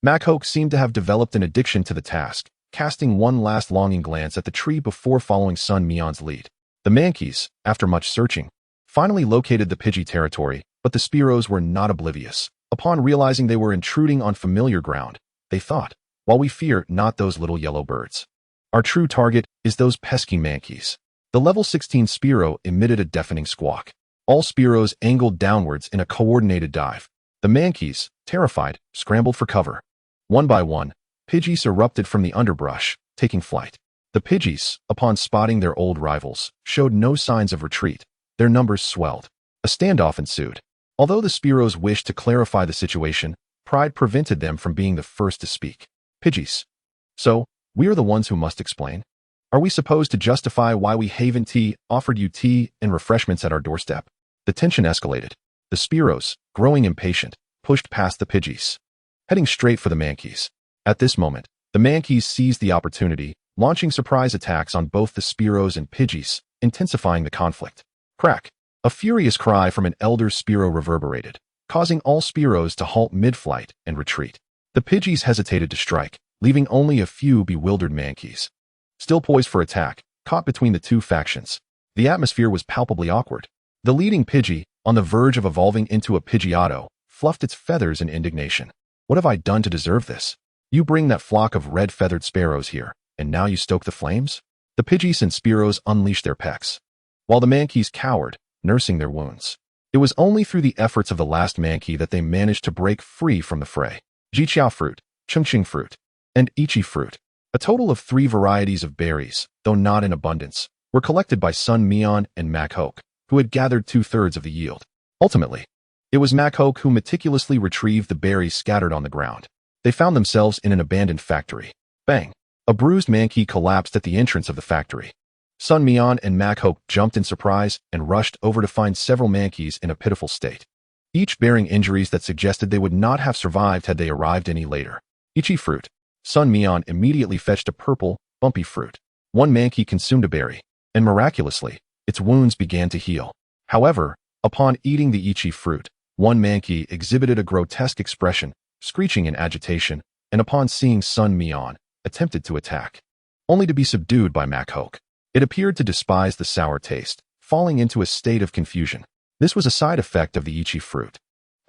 Machoke seemed to have developed an addiction to the task, casting one last longing glance at the tree before following Sun Mian's lead. The Mankeys, after much searching, finally located the Pidgey territory, but the Spearows were not oblivious. Upon realizing they were intruding on familiar ground, they thought, "While we fear not those little yellow birds, our true target is those pesky Mankeys." The level 16 Spearow emitted a deafening squawk. All Spearows angled downwards in a coordinated dive. The Mankeys, terrified, scrambled for cover. One by one, Pidgeys erupted from the underbrush, taking flight. The Pidgeys, upon spotting their old rivals, showed no signs of retreat. Their numbers swelled. A standoff ensued. Although the Spearows wished to clarify the situation, pride prevented them from being the first to speak. Pidgeys. So, we are the ones who must explain? Are we supposed to justify why we offered you tea and refreshments at our doorstep? The tension escalated. The Spearows, growing impatient, pushed past the Pidgeys, heading straight for the Mankeys. At this moment, the Mankeys seized the opportunity, launching surprise attacks on both the Spearows and Pidgeys, intensifying the conflict. Crack! A furious cry from an elder Spearow reverberated, causing all Spearows to halt mid-flight and retreat. The Pidgeys hesitated to strike, leaving only a few bewildered Mankeys, still poised for attack, caught between the two factions. The atmosphere was palpably awkward. The leading Pidgey, on the verge of evolving into a Pidgeotto, fluffed its feathers in indignation. What have I done to deserve this? You bring that flock of red-feathered sparrows here, and now you stoke the flames? The Pidgeys and Spearows unleashed their pecks, while the Mankeys cowered, nursing their wounds. It was only through the efforts of the last Mankey that they managed to break free from the fray. Jiqiao fruit, Chongqing fruit, and Ichi fruit, a total of 3 varieties of berries, though not in abundance, were collected by Sun Mian and Makhoke, who had gathered 2/3 of the yield. Ultimately, it was Makhoke who meticulously retrieved the berries scattered on the ground. They found themselves in an abandoned factory. Bang! A bruised Mankey collapsed at the entrance of the factory. Sun Mian and Makhoke jumped in surprise and rushed over to find several Mankeys in a pitiful state, each bearing injuries that suggested they would not have survived had they arrived any later. Ichi fruit. Sun Mian immediately fetched a purple, bumpy fruit. One Mankey consumed a berry, and miraculously, its wounds began to heal. However, upon eating the Ichi fruit, one Mankey exhibited a grotesque expression, screeching in agitation, and upon seeing Sun Mian, attempted to attack, only to be subdued by Makhoke. It appeared to despise the sour taste, falling into a state of confusion. This was a side effect of the Ichi fruit.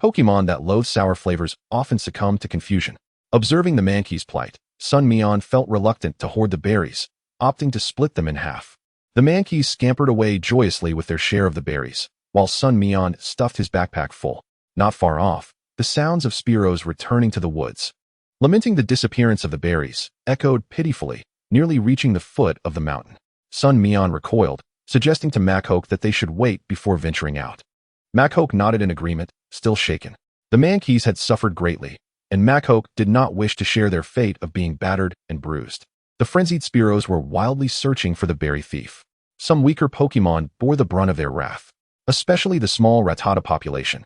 Pokémon that loathe sour flavors often succumb to confusion. Observing the Mankey's plight, Sun Mian felt reluctant to hoard the berries, opting to split them in half. The Mankeys scampered away joyously with their share of the berries, while Sun Mian stuffed his backpack full. Not far off, the sounds of Spearows returning to the woods, lamenting the disappearance of the berries, echoed pitifully, nearly reaching the foot of the mountain. Sun Mian recoiled, suggesting to Makhoke that they should wait before venturing out. Makhoke nodded in agreement, still shaken. The Mankeys had suffered greatly, and Makhoke did not wish to share their fate of being battered and bruised. The frenzied Spearows were wildly searching for the berry thief. Some weaker Pokémon bore the brunt of their wrath, especially the small Rattata population,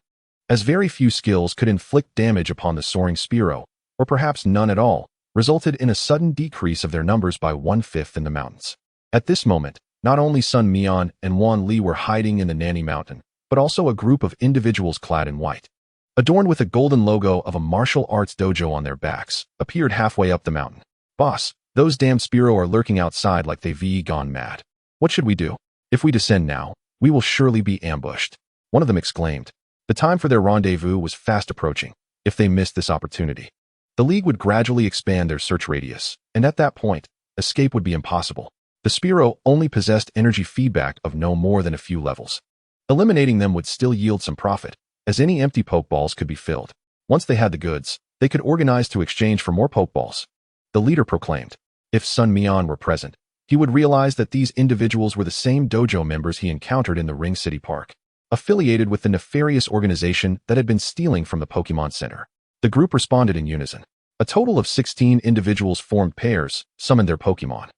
as very few skills could inflict damage upon the soaring Spearow, or perhaps none at all, resulted in a sudden decrease of their numbers by 1/5 in the mountains. At this moment, not only Sun Mian and Wan Li were hiding in the Nanny Mountain, but also a group of individuals clad in white, adorned with a golden logo of a martial arts dojo on their backs, appeared halfway up the mountain. "Boss, those damn Spearow are lurking outside like they've gone mad. What should we do? If we descend now, we will surely be ambushed," one of them exclaimed. The time for their rendezvous was fast approaching. If they missed this opportunity, the League would gradually expand their search radius, and at that point, escape would be impossible. The Spearow only possessed energy feedback of no more than a few levels. Eliminating them would still yield some profit, as any empty Pokeballs could be filled. Once they had the goods, they could organize to exchange for more Pokeballs. The leader proclaimed. If Sun Mian were present, he would realize that these individuals were the same dojo members he encountered in the Ring City Park, affiliated with the nefarious organization that had been stealing from the Pokemon Center. The group responded in unison. A total of 16 individuals formed pairs, summoned their Pokemon,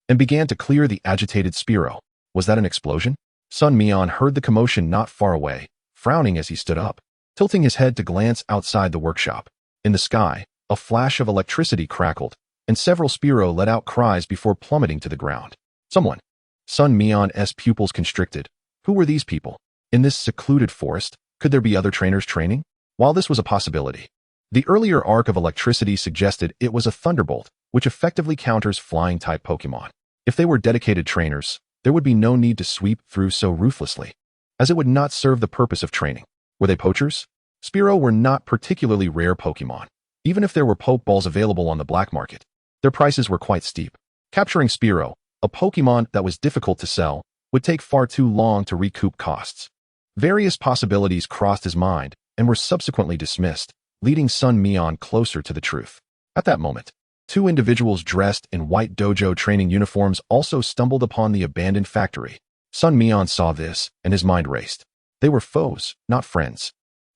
and began to clear the agitated Spearow. Was that an explosion? Sun Mian heard the commotion not far away, frowning as he stood up, tilting his head to glance outside the workshop. In the sky, a flash of electricity crackled, and several Spearow let out cries before plummeting to the ground. Someone. Sun Mian's pupils constricted. Who were these people? In this secluded forest, could there be other trainers training? While this was a possibility, the earlier arc of electricity suggested it was a thunderbolt, which effectively counters flying-type Pokemon. If they were dedicated trainers, there would be no need to sweep through so ruthlessly, as it would not serve the purpose of training. Were they poachers? Spearow were not particularly rare Pokemon. Even if there were Pokeballs available on the black market, their prices were quite steep. Capturing Spearow, a Pokemon that was difficult to sell, would take far too long to recoup costs. Various possibilities crossed his mind and were subsequently dismissed, leading Sun Mian closer to the truth. At that moment, 2 individuals dressed in white dojo training uniforms also stumbled upon the abandoned factory. Sun Mian saw this, and his mind raced. They were foes, not friends.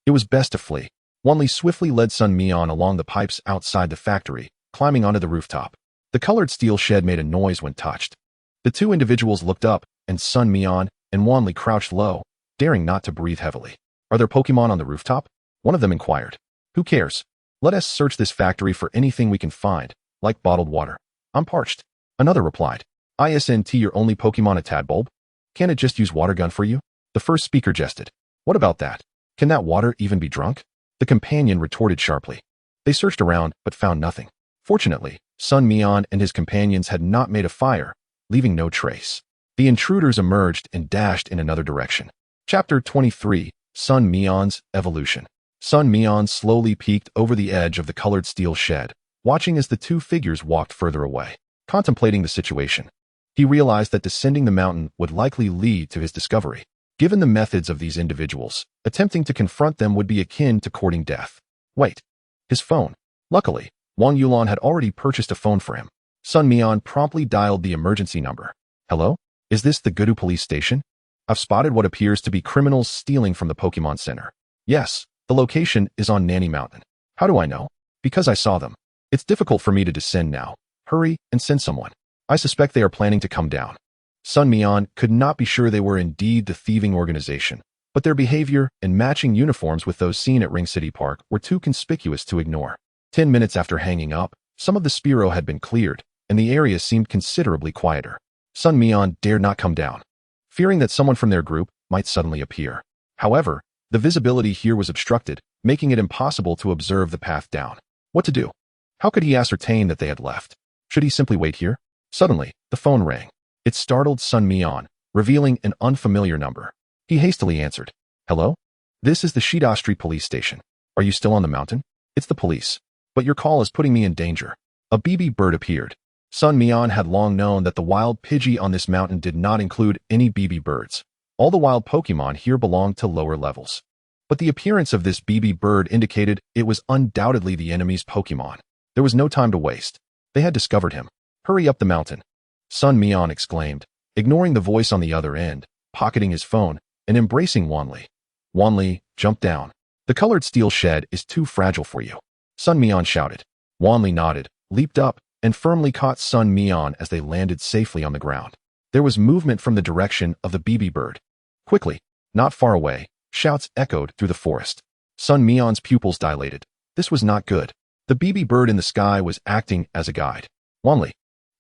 It was best to flee. Wan Li swiftly led Sun Mian along the pipes outside the factory, climbing onto the rooftop. The colored steel shed made a noise when touched. The 2 individuals looked up, and Sun Mian and Wan Li crouched low, daring not to breathe heavily. "Are there Pokemon on the rooftop?" one of them inquired. "Who cares? Let us search this factory for anything we can find, like bottled water. I'm parched." Another replied. "Isn't your only Pokemon a Tadbulb? Can't it just use water gun for you?" The first speaker jested. "What about that? Can that water even be drunk?" The companion retorted sharply. They searched around, but found nothing. Fortunately, Sun Mian and his companions had not made a fire, leaving no trace. The intruders emerged and dashed in another direction. Chapter 23, Sun Mian's Evolution. Sun Mian slowly peeked over the edge of the colored steel shed, watching as the two figures walked further away, contemplating the situation. He realized that descending the mountain would likely lead to his discovery. Given the methods of these individuals, attempting to confront them would be akin to courting death. Wait. His phone. Luckily, Wang Yulan had already purchased a phone for him. Sun Mian promptly dialed the emergency number. Hello? Is this the Gudu police station? I've spotted what appears to be criminals stealing from the Pokemon Center. Yes, the location is on Nanny Mountain. How do I know? Because I saw them. It's difficult for me to descend now. Hurry and send someone. I suspect they are planning to come down. Sun Mian could not be sure they were indeed the thieving organization, but their behavior and matching uniforms with those seen at Ring City Park were too conspicuous to ignore. 10 minutes after hanging up, some of the Spearow had been cleared, and the area seemed considerably quieter. Sun Mian dared not come down, fearing that someone from their group might suddenly appear. However, the visibility here was obstructed, making it impossible to observe the path down. What to do? How could he ascertain that they had left? Should he simply wait here? Suddenly, the phone rang. It startled Sun Mian, revealing an unfamiliar number. He hastily answered. Hello? This is the Shida Street police station. Are you still on the mountain? It's the police. But your call is putting me in danger. A BB bird appeared. Sun Mian had long known that the wild Pidgey on this mountain did not include any BB birds. All the wild Pokemon here belonged to lower levels. But the appearance of this BB bird indicated it was undoubtedly the enemy's Pokemon. There was no time to waste. They had discovered him. Hurry up the mountain. Sun Mian exclaimed, ignoring the voice on the other end, pocketing his phone, and embracing Wanli. Wanli, jump down. The colored steel shed is too fragile for you. Sun Mian shouted. Wanli nodded, leaped up, and firmly caught Sun Mian as they landed safely on the ground. There was movement from the direction of the BB bird. Quickly, not far away, shouts echoed through the forest. Sun Mian's pupils dilated. This was not good. The BB bird in the sky was acting as a guide. Wanli,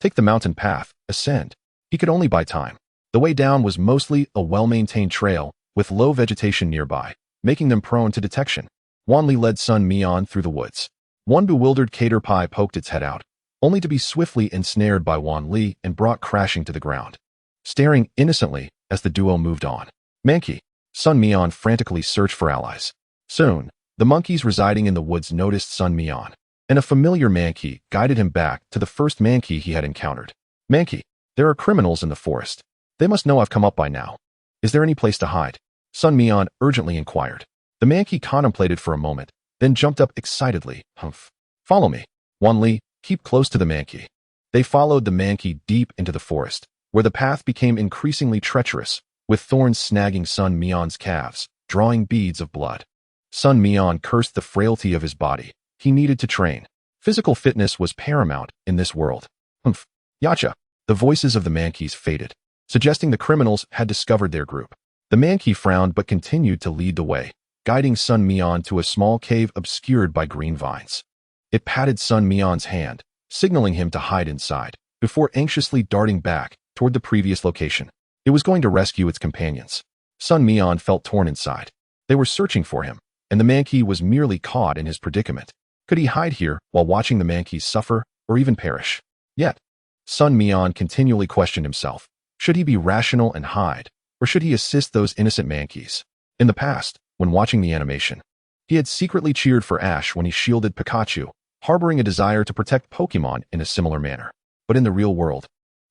take the mountain path, ascend. He could only buy time. The way down was mostly a well-maintained trail, with low vegetation nearby, making them prone to detection. Wanli led Sun Mian through the woods. One bewildered caterpie poked its head out, only to be swiftly ensnared by Wanli and brought crashing to the ground. Staring innocently as the duo moved on. Mankey. Sun Mian frantically searched for allies. Soon, the monkeys residing in the woods noticed Sun Mian, and a familiar Mankey guided him back to the first Mankey he had encountered. Mankey, there are criminals in the forest. They must know I've come up by now. Is there any place to hide? Sun Mian urgently inquired. The Mankey contemplated for a moment, then jumped up excitedly. Humph. Follow me. Wanli, keep close to the Mankey. They followed the Mankey deep into the forest, where the path became increasingly treacherous, with thorns snagging Sun Mian's calves, drawing beads of blood. Sun Mian cursed the frailty of his body. He needed to train. Physical fitness was paramount in this world. Humph. Yacha. The voices of the Mankeys faded, suggesting the criminals had discovered their group. The Mankey frowned but continued to lead the way, guiding Sun Mian to a small cave obscured by green vines. It patted Sun Mian's hand, signaling him to hide inside, before anxiously darting back toward the previous location. It was going to rescue its companions. Sun Mian felt torn inside. They were searching for him, and the Mankey was merely caught in his predicament. Could he hide here while watching the Mankeys suffer, or even perish? Yet, Sun Mian continually questioned himself. Should he be rational and hide, or should he assist those innocent Mankeys? In the past, when watching the animation, he had secretly cheered for Ash when he shielded Pikachu, harboring a desire to protect Pokemon in a similar manner. But in the real world,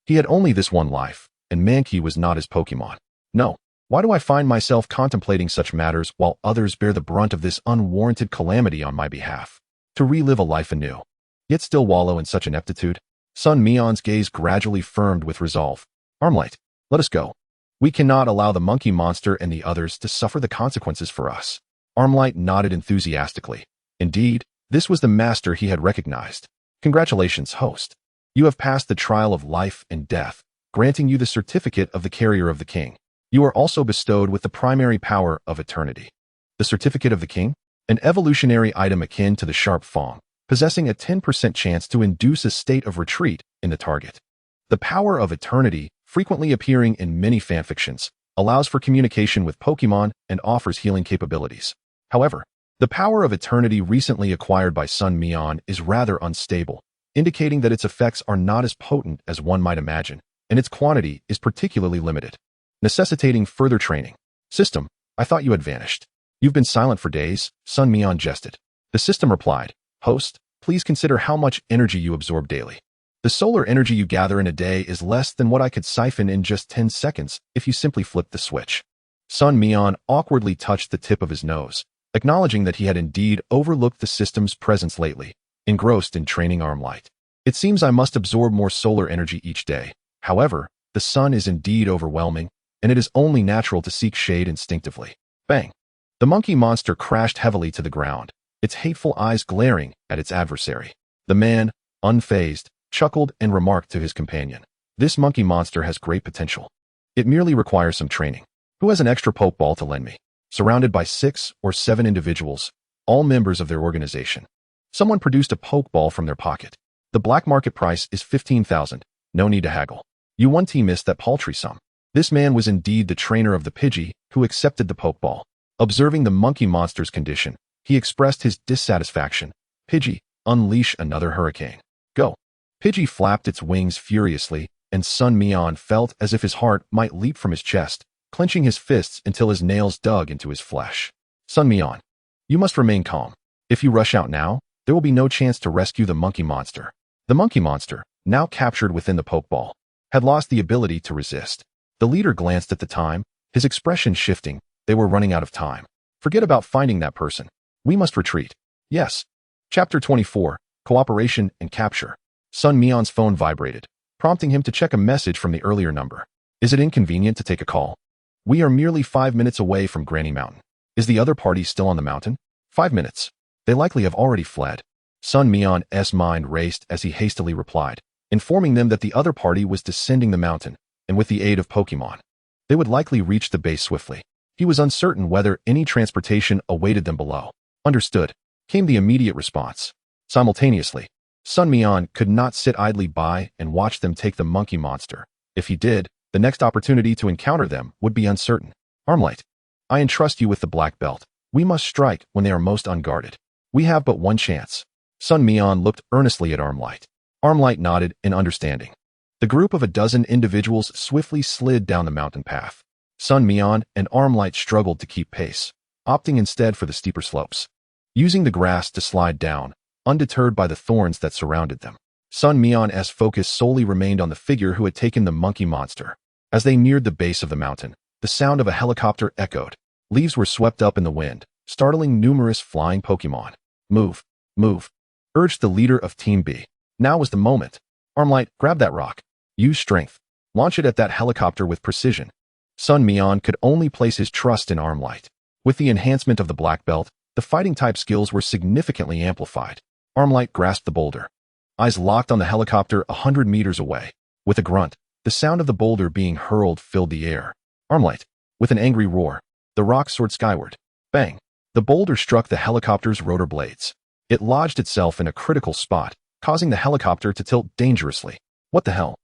he had only this one life, and Mankey was not his Pokemon. No, why do I find myself contemplating such matters while others bear the brunt of this unwarranted calamity on my behalf? To relive a life anew, yet still wallow in such ineptitude? Sun Mian's gaze gradually firmed with resolve. Armlight, let us go. We cannot allow the monkey monster and the others to suffer the consequences for us. Armlight nodded enthusiastically. Indeed, this was the master he had recognized. Congratulations, host. You have passed the trial of life and death, granting you the certificate of the carrier of the king. You are also bestowed with the primary power of eternity. The certificate of the king? An evolutionary item akin to the sharp fong, possessing a 10% chance to induce a state of retreat in the target. The power of eternity, frequently appearing in many fanfictions, allows for communication with Pokemon and offers healing capabilities. However, the power of eternity recently acquired by Sun Mian is rather unstable, indicating that its effects are not as potent as one might imagine, and its quantity is particularly limited, necessitating further training. System, I thought you had vanished. You've been silent for days, Sun Mian jested. The system replied, Host, Please consider how much energy you absorb daily. The solar energy you gather in a day is less than what I could siphon in just 10 seconds if you simply flipped the switch. Sun Mian awkwardly touched the tip of his nose, acknowledging that he had indeed overlooked the system's presence lately, engrossed in training Armlight. It seems I must absorb more solar energy each day. However, the sun is indeed overwhelming, and it is only natural to seek shade instinctively. Bang! The monkey monster crashed heavily to the ground, its hateful eyes glaring at its adversary. The man, unfazed, chuckled and remarked to his companion, "This monkey monster has great potential. It merely requires some training. Who has an extra Pokeball to lend me?" Surrounded by 6 or 7 individuals, all members of their organization. Someone produced a Pokeball from their pocket. The black market price is 15,000. No need to haggle. You one team missed that paltry sum. This man was indeed the trainer of the Pidgey who accepted the Pokeball. Observing the monkey monster's condition, he expressed his dissatisfaction. "Pidgey, unleash another hurricane. Go." Pidgey flapped its wings furiously, and Sun Mian felt as if his heart might leap from his chest, clenching his fists until his nails dug into his flesh. "Sun Mian, you must remain calm. If you rush out now, there will be no chance to rescue the monkey monster." The monkey monster, now captured within the Pokeball, had lost the ability to resist. The leader glanced at the time, his expression shifting. They were running out of time. "Forget about finding that person. We must retreat." "Yes." Chapter 24, Cooperation and Capture. Sun Mian's phone vibrated, prompting him to check a message from the earlier number. "Is it inconvenient to take a call? We are merely 5 minutes away from Granny Mountain. Is the other party still on the mountain?" 5 minutes. They likely have already fled. Sun Mian's mind raced as he hastily replied, informing them that the other party was descending the mountain, and with the aid of Pokémon, they would likely reach the base swiftly. He was uncertain whether any transportation awaited them below. "Understood," came the immediate response. Simultaneously, Sun Mian could not sit idly by and watch them take the monkey monster. If he did, the next opportunity to encounter them would be uncertain. "Armlight, I entrust you with the black belt. We must strike when they are most unguarded. We have but one chance." Sun Mian looked earnestly at Armlight. Armlight nodded in understanding. The group of a dozen individuals swiftly slid down the mountain path. Sun Mian and Armlight struggled to keep pace, opting instead for the steeper slopes, using the grass to slide down, undeterred by the thorns that surrounded them. Sun Mian's focus solely remained on the figure who had taken the monkey monster. As they neared the base of the mountain, the sound of a helicopter echoed. Leaves were swept up in the wind, startling numerous flying Pokémon. "Move, move," urged the leader of Team B. Now was the moment. "Armlight, grab that rock. Use strength. Launch it at that helicopter with precision." Sun Mian could only place his trust in Armlight. With the enhancement of the black belt, the fighting type skills were significantly amplified. Armlight grasped the boulder. Eyes locked on the helicopter 100 meters away. With a grunt, the sound of the boulder being hurled filled the air. Armlight, with an angry roar, the rock soared skyward. Bang! The boulder struck the helicopter's rotor blades. It lodged itself in a critical spot, causing the helicopter to tilt dangerously. "What the hell?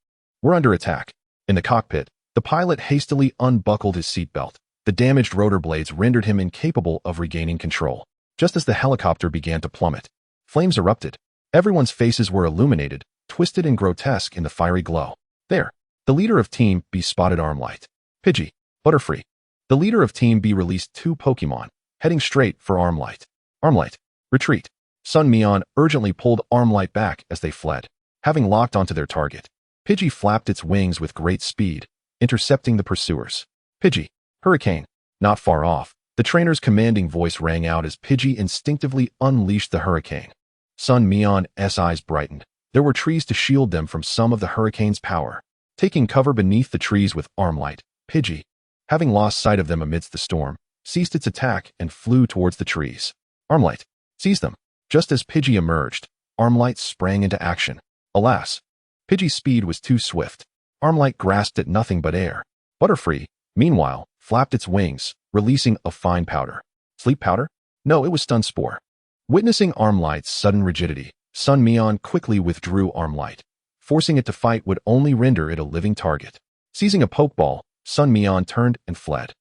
We're under attack." In the cockpit, the pilot hastily unbuckled his seatbelt. The damaged rotor blades rendered him incapable of regaining control. Just as the helicopter began to plummet, flames erupted. Everyone's faces were illuminated, twisted and grotesque in the fiery glow. There, the leader of Team B spotted Armlight. "Pidgey, Butterfree." The leader of Team B released 2 Pokémon, heading straight for Armlight. "Armlight, retreat." Sun Mian urgently pulled Armlight back as they fled, having locked onto their target. Pidgey flapped its wings with great speed, intercepting the pursuers. "Pidgey, Hurricane." Not far off, the trainer's commanding voice rang out as Pidgey instinctively unleashed the hurricane. Sun Mian's eyes brightened. There were trees to shield them from some of the hurricane's power. Taking cover beneath the trees with Armlight, Pidgey, having lost sight of them amidst the storm, ceased its attack and flew towards the trees. "Armlight, seize them." Just as Pidgey emerged, Armlight sprang into action. Alas, Pidgey's speed was too swift. Armlight grasped at nothing but air. Butterfree, meanwhile, flapped its wings, releasing a fine powder. Sleep powder? No, it was stun spore. Witnessing Armlight's sudden rigidity, Sun Mian quickly withdrew Armlight. Forcing it to fight would only render it a living target. Seizing a Pokeball, Sun Mian turned and fled.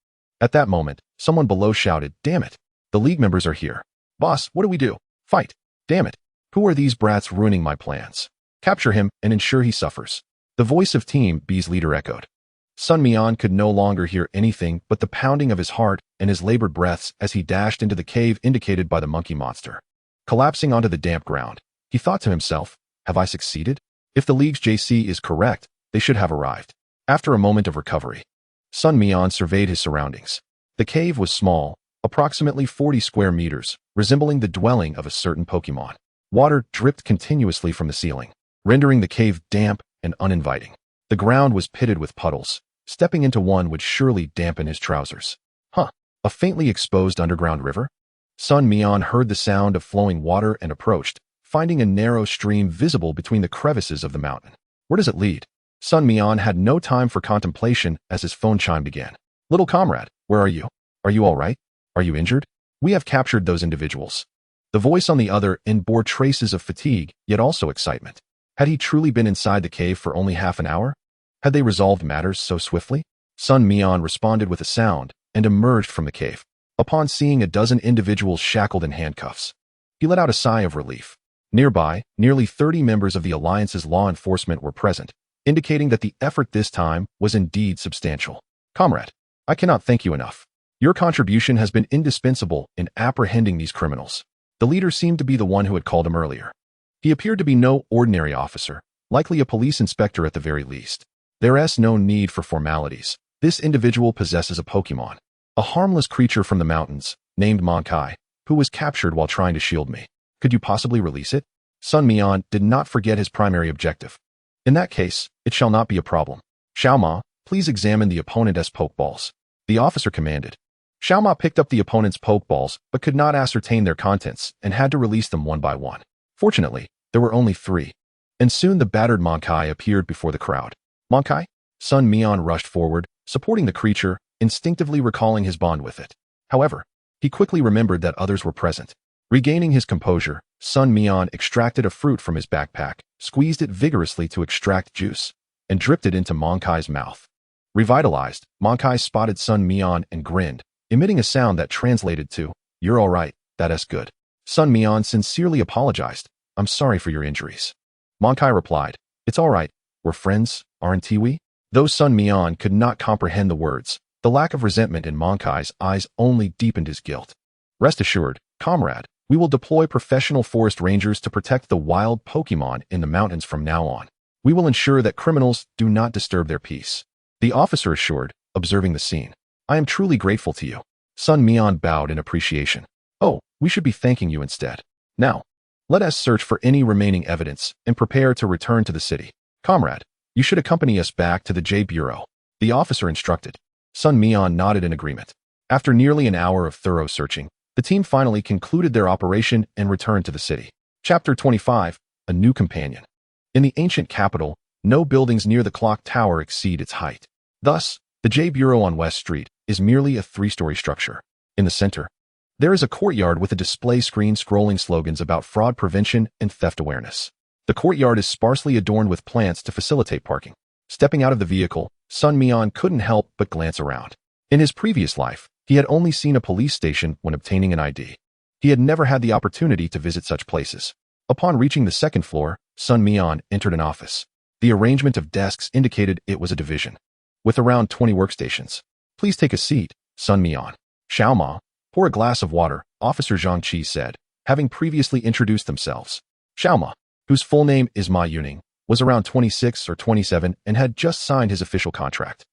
At that moment, someone below shouted, "Damn it! The League members are here. Boss, what do we do? Fight! Damn it! Who are these brats ruining my plans? Capture him and ensure he suffers." The voice of Team B's leader echoed. Sun Mian could no longer hear anything but the pounding of his heart and his labored breaths as he dashed into the cave indicated by the monkey monster. Collapsing onto the damp ground, He thought to himself, have I succeeded? If the League's JC is correct, they should have arrived. After a moment of recovery, Sun Mian surveyed his surroundings. The cave was small, approximately 40 square meters, resembling the dwelling of a certain Pokémon. Water dripped continuously from the ceiling, rendering the cave damp and uninviting. The ground was pitted with puddles. Stepping into one would surely dampen his trousers. A faintly exposed underground river? Sun Mian heard the sound of flowing water and approached, finding a narrow stream visible between the crevices of the mountain. Where does it lead? Sun Mian had no time for contemplation as his phone chime began. Little comrade, where are you? Are you all right? Are you injured? We have captured those individuals. The voice on the other end bore traces of fatigue, yet also excitement. Had he truly been inside the cave for only half an hour? Had they resolved matters so swiftly? Sun Mian responded with a sound and emerged from the cave. Upon seeing a dozen individuals shackled in handcuffs, he let out a sigh of relief. Nearby, nearly 30 members of the Alliance's law enforcement were present, indicating that the effort this time was indeed substantial. Comrade, I cannot thank you enough. Your contribution has been indispensable in apprehending these criminals. The leader seemed to be the one who had called him earlier. He appeared to be no ordinary officer, likely a police inspector at the very least. There's no need for formalities. This individual possesses a Pokémon, a harmless creature from the mountains, named Monkai, who was captured while trying to shield me. Could you possibly release it? Sun Mian did not forget his primary objective. In that case, it shall not be a problem. Xiaoma, please examine the opponent's Pokeballs. The officer commanded. Xiaoma picked up the opponent's Pokeballs but could not ascertain their contents and had to release them one by one. Fortunately, there were only 3. And soon the battered Monkai appeared before the crowd. Monkai? Sun Mian rushed forward, supporting the creature, instinctively recalling his bond with it. However, he quickly remembered that others were present. Regaining his composure, Sun Mian extracted a fruit from his backpack, squeezed it vigorously to extract juice, and dripped it into Monkai's mouth. Revitalized, Monkai spotted Sun Mian and grinned, emitting a sound that translated to, "You're all right, that's good." Sun Mian sincerely apologized. "I'm sorry for your injuries." Monkai replied, "It's all right, we're friends, aren't we?" Though Sun Mian could not comprehend the words, the lack of resentment in Monkai's eyes only deepened his guilt. "Rest assured, comrade, we will deploy professional forest rangers to protect the wild Pokémon in the mountains from now on. We will ensure that criminals do not disturb their peace," the officer assured, observing the scene. "I am truly grateful to you." Sun Mian bowed in appreciation. "Oh, we should be thanking you instead. Now, let us search for any remaining evidence and prepare to return to the city. Comrade, you should accompany us back to the J Bureau," the officer instructed. Sun Mian nodded in agreement. After nearly an hour of thorough searching, the team finally concluded their operation and returned to the city. Chapter 25, A New Companion. In the ancient capital, no buildings near the clock tower exceed its height. Thus, the J Bureau on West Street is merely a 3-story structure. In the center, there is a courtyard with a display screen scrolling slogans about fraud prevention and theft awareness. The courtyard is sparsely adorned with plants to facilitate parking. Stepping out of the vehicle, Sun Mian couldn't help but glance around. In his previous life, he had only seen a police station when obtaining an ID. He had never had the opportunity to visit such places. Upon reaching the second floor, Sun Mian entered an office. The arrangement of desks indicated it was a division, with around 20 workstations. "Please take a seat, Sun Mian." "Xiaoma, pour a glass of water," Officer Zhang Qi said, having previously introduced themselves. Xiaoma, whose full name is Ma Yuning, was around 26 or 27 and had just signed his official contract.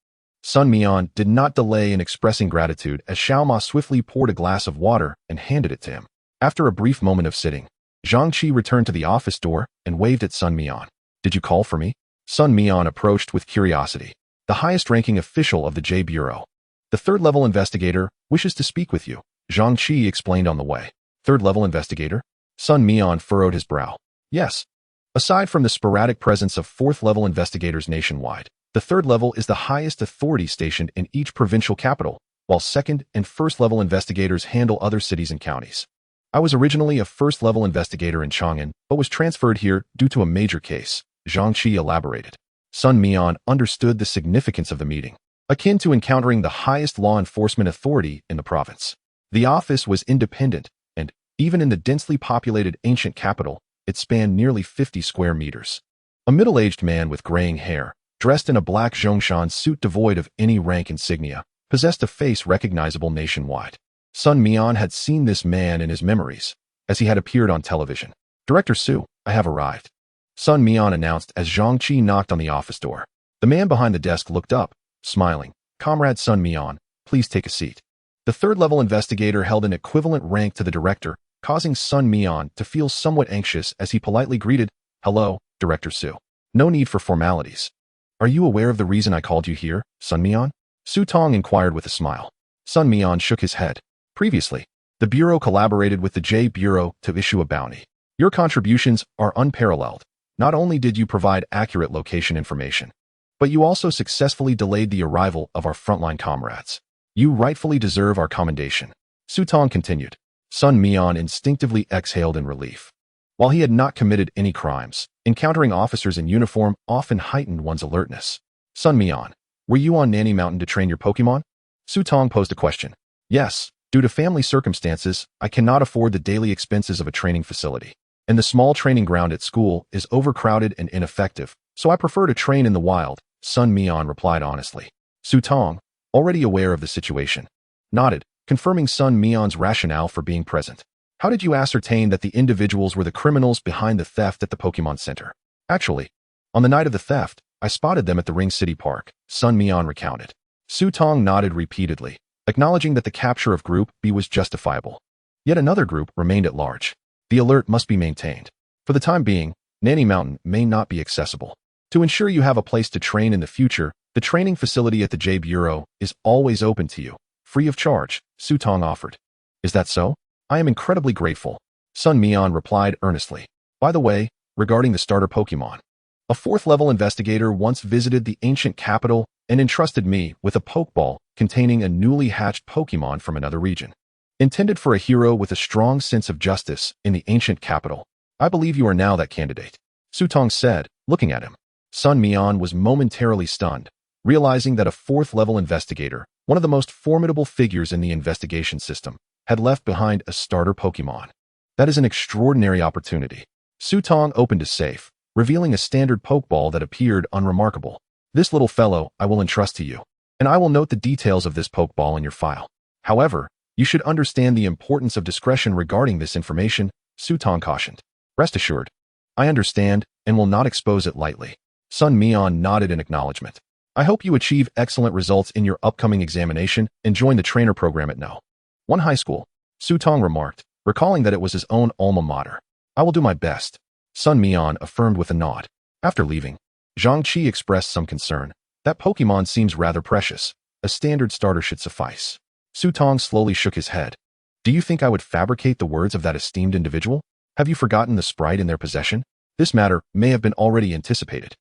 Sun Mian did not delay in expressing gratitude as Xiaoma swiftly poured a glass of water and handed it to him. After a brief moment of sitting, Zhang Qi returned to the office door and waved at Sun Mian. "Did you call for me?" Sun Mian approached with curiosity. "The highest-ranking official of the J Bureau, the third-level investigator, wishes to speak with you," Zhang Qi explained on the way. "Third-level investigator?" Sun Mian furrowed his brow. "Yes. Aside from the sporadic presence of fourth-level investigators nationwide, the third level is the highest authority stationed in each provincial capital, while second and first-level investigators handle other cities and counties. I was originally a first-level investigator in Chang'an, but was transferred here due to a major case," Zhang Qi elaborated. Sun Mian understood the significance of the meeting, akin to encountering the highest law enforcement authority in the province. The office was independent, and, even in the densely populated ancient capital, it spanned nearly 50 square meters. A middle-aged man with graying hair, dressed in a black Zhongshan suit devoid of any rank insignia, possessed a face recognizable nationwide. Sun Mian had seen this man in his memories, as he had appeared on television. Director Su, I have arrived. Sun Mian announced as Zhang Qi knocked on the office door. The man behind the desk looked up, smiling. Comrade Sun Mian, please take a seat. The third-level investigator held an equivalent rank to the director, causing Sun Mian to feel somewhat anxious as he politely greeted, Hello, Director Su. No need for formalities. Are you aware of the reason I called you here, Sun Mian? Su Tong inquired with a smile. Sun Mian shook his head. Previously, the Bureau collaborated with the J Bureau to issue a bounty. Your contributions are unparalleled. Not only did you provide accurate location information, but you also successfully delayed the arrival of our frontline comrades. You rightfully deserve our commendation. Su Tong continued. Sun Mian instinctively exhaled in relief. While he had not committed any crimes, encountering officers in uniform often heightened one's alertness. Sun Mian, were you on Nanny Mountain to train your Pokémon? Su Tong posed a question. Yes, due to family circumstances, I cannot afford the daily expenses of a training facility. And the small training ground at school is overcrowded and ineffective, so I prefer to train in the wild, Sun Mian replied honestly. Su Tong, already aware of the situation, nodded, confirming Sun Mian's rationale for being present. How did you ascertain that the individuals were the criminals behind the theft at the Pokémon Center? Actually, on the night of the theft, I spotted them at the Ring City Park, Sun Mian recounted. Su Tong nodded repeatedly, acknowledging that the capture of Group B was justifiable. Yet another group remained at large. The alert must be maintained. For the time being, Nanny Mountain may not be accessible. To ensure you have a place to train in the future, the training facility at the J Bureau is always open to you, free of charge, Su Tong offered. Is that so? I am incredibly grateful, Sun Mian replied earnestly. By the way, regarding the starter Pokémon, a fourth-level investigator once visited the ancient capital and entrusted me with a Pokeball containing a newly hatched Pokémon from another region. Intended for a hero with a strong sense of justice in the ancient capital. I believe you are now that candidate, Su Tong said, looking at him. Sun Mian was momentarily stunned, realizing that a fourth-level investigator, one of the most formidable figures in the investigation system, had left behind a starter Pokémon. That is an extraordinary opportunity. Su Tong opened a safe, revealing a standard Pokeball that appeared unremarkable. This little fellow I will entrust to you, and I will note the details of this Pokeball in your file. However, you should understand the importance of discretion regarding this information, Su Tong cautioned. Rest assured, I understand and will not expose it lightly. Sun Mian nodded in acknowledgement. I hope you achieve excellent results in your upcoming examination and join the trainer program at No. 1 High School, Su Tong remarked, recalling that it was his own alma mater. I will do my best, Sun Mian affirmed with a nod. After leaving, Zhang Qi expressed some concern. That Pokémon seems rather precious. A standard starter should suffice. Su Tong slowly shook his head. Do you think I would fabricate the words of that esteemed individual? Have you forgotten the sprite in their possession? This matter may have been already anticipated.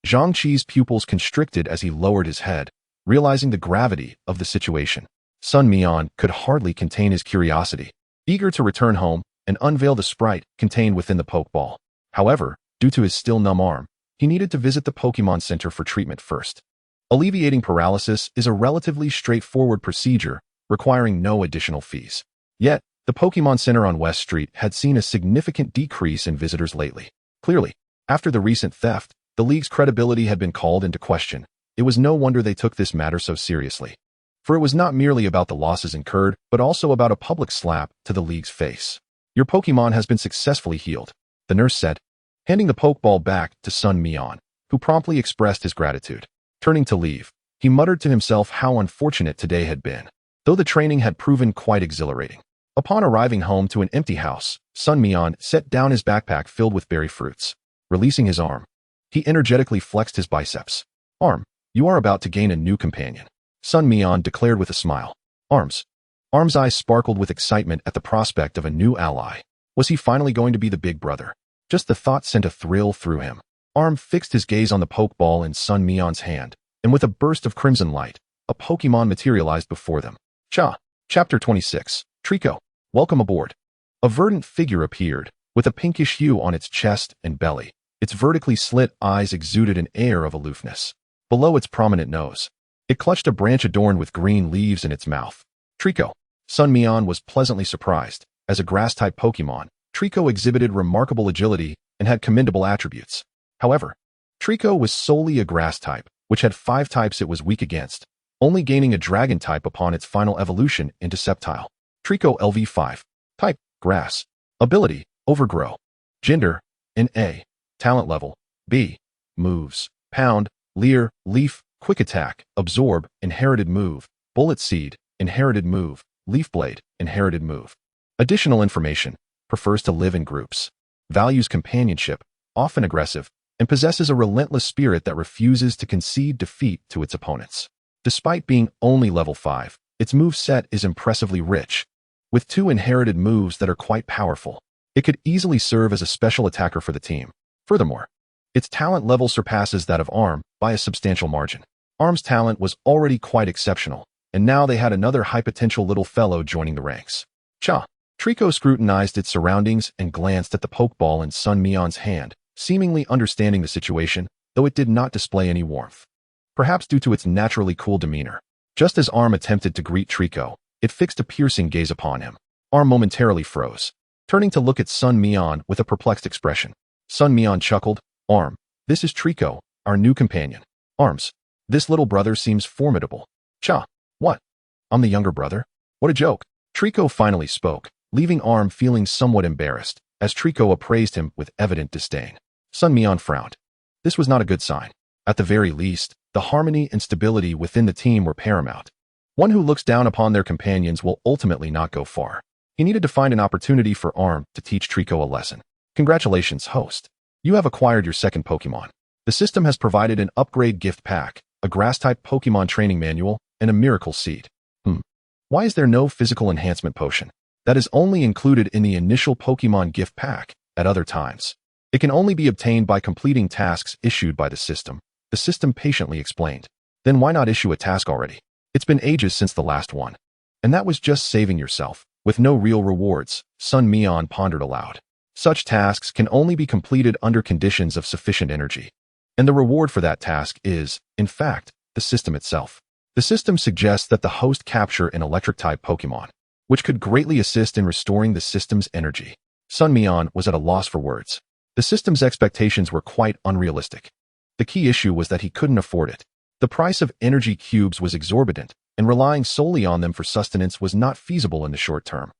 Zhang Qi's pupils constricted as he lowered his head, realizing the gravity of the situation. Sun Mian could hardly contain his curiosity, eager to return home and unveil the sprite contained within the Pokeball. However, due to his still numb arm, he needed to visit the Pokémon Center for treatment first. Alleviating paralysis is a relatively straightforward procedure, requiring no additional fees. Yet, the Pokémon Center on West Street had seen a significant decrease in visitors lately. Clearly, after the recent theft, the League's credibility had been called into question. It was no wonder they took this matter so seriously. For it was not merely about the losses incurred, but also about a public slap to the League's face. Your Pokémon has been successfully healed, the nurse said, handing the Pokeball back to Sun Mian, who promptly expressed his gratitude. Turning to leave, he muttered to himself how unfortunate today had been, though the training had proven quite exhilarating. Upon arriving home to an empty house, Sun Mian set down his backpack filled with berry fruits. Releasing his arm, he energetically flexed his biceps. Arm, you are about to gain a new companion, Sun Mian declared with a smile. Arm's eyes sparkled with excitement at the prospect of a new ally. Was he finally going to be the big brother? Just the thought sent a thrill through him. Arm fixed his gaze on the Pokeball in Sun Mian's hand, and with a burst of crimson light, a Pokemon materialized before them. Chapter 26. Trico, welcome aboard. A verdant figure appeared, with a pinkish hue on its chest and belly. Its vertically slit eyes exuded an air of aloofness. Below its prominent nose, it clutched a branch adorned with green leaves in its mouth. Trico. Sun Mian was pleasantly surprised. As a grass-type Pokemon, Trico exhibited remarkable agility and had commendable attributes. However, Trico was solely a grass type, which had 5 types it was weak against, only gaining a dragon type upon its final evolution into Sceptile. Trico LV5. Type, Grass. Ability, Overgrow. Gender, NA. Talent level, B. Moves, Pound, Leer, Leaf, Quick Attack, Absorb, Inherited Move, Bullet Seed, Inherited Move, Leaf Blade, Inherited Move. Additional information, prefers to live in groups, values companionship, often aggressive, and possesses a relentless spirit that refuses to concede defeat to its opponents. Despite being only level 5, its move set is impressively rich, with 2 inherited moves that are quite powerful. It could easily serve as a special attacker for the team. Furthermore, its talent level surpasses that of Arm by a substantial margin. Arm's talent was already quite exceptional, and now they had another high-potential little fellow joining the ranks. Cha! Trico scrutinized its surroundings and glanced at the Pokeball in Sun Mian's hand, seemingly understanding the situation, though it did not display any warmth. Perhaps due to its naturally cool demeanor. Just as Arm attempted to greet Trico, it fixed a piercing gaze upon him. Arm momentarily froze, turning to look at Sun Mian with a perplexed expression. Sun Mian chuckled. Arm, this is Trico, our new companion. Arms, this little brother seems formidable. Cha, what? I'm the younger brother? What a joke. Trico finally spoke, leaving Arm feeling somewhat embarrassed, as Trico appraised him with evident disdain. Sun Mian frowned. This was not a good sign. At the very least, the harmony and stability within the team were paramount. One who looks down upon their companions will ultimately not go far. He needed to find an opportunity for Arm to teach Trico a lesson. Congratulations, host. You have acquired your second Pokemon. The system has provided an upgrade gift pack, a grass-type Pokemon training manual, and a miracle seed. Why is there no physical enhancement potion? That is only included in the initial Pokemon gift pack, at other times. It can only be obtained by completing tasks issued by the system. The system patiently explained. Then why not issue a task already? It's been ages since the last one. And that was just saving yourself, with no real rewards, Sun Mian pondered aloud. Such tasks can only be completed under conditions of sufficient energy. And the reward for that task is, in fact, the system itself. The system suggests that the host capture an electric-type Pokemon, which could greatly assist in restoring the system's energy. Sun Mian was at a loss for words. The system's expectations were quite unrealistic. The key issue was that he couldn't afford it. The price of energy cubes was exorbitant, and relying solely on them for sustenance was not feasible in the short term.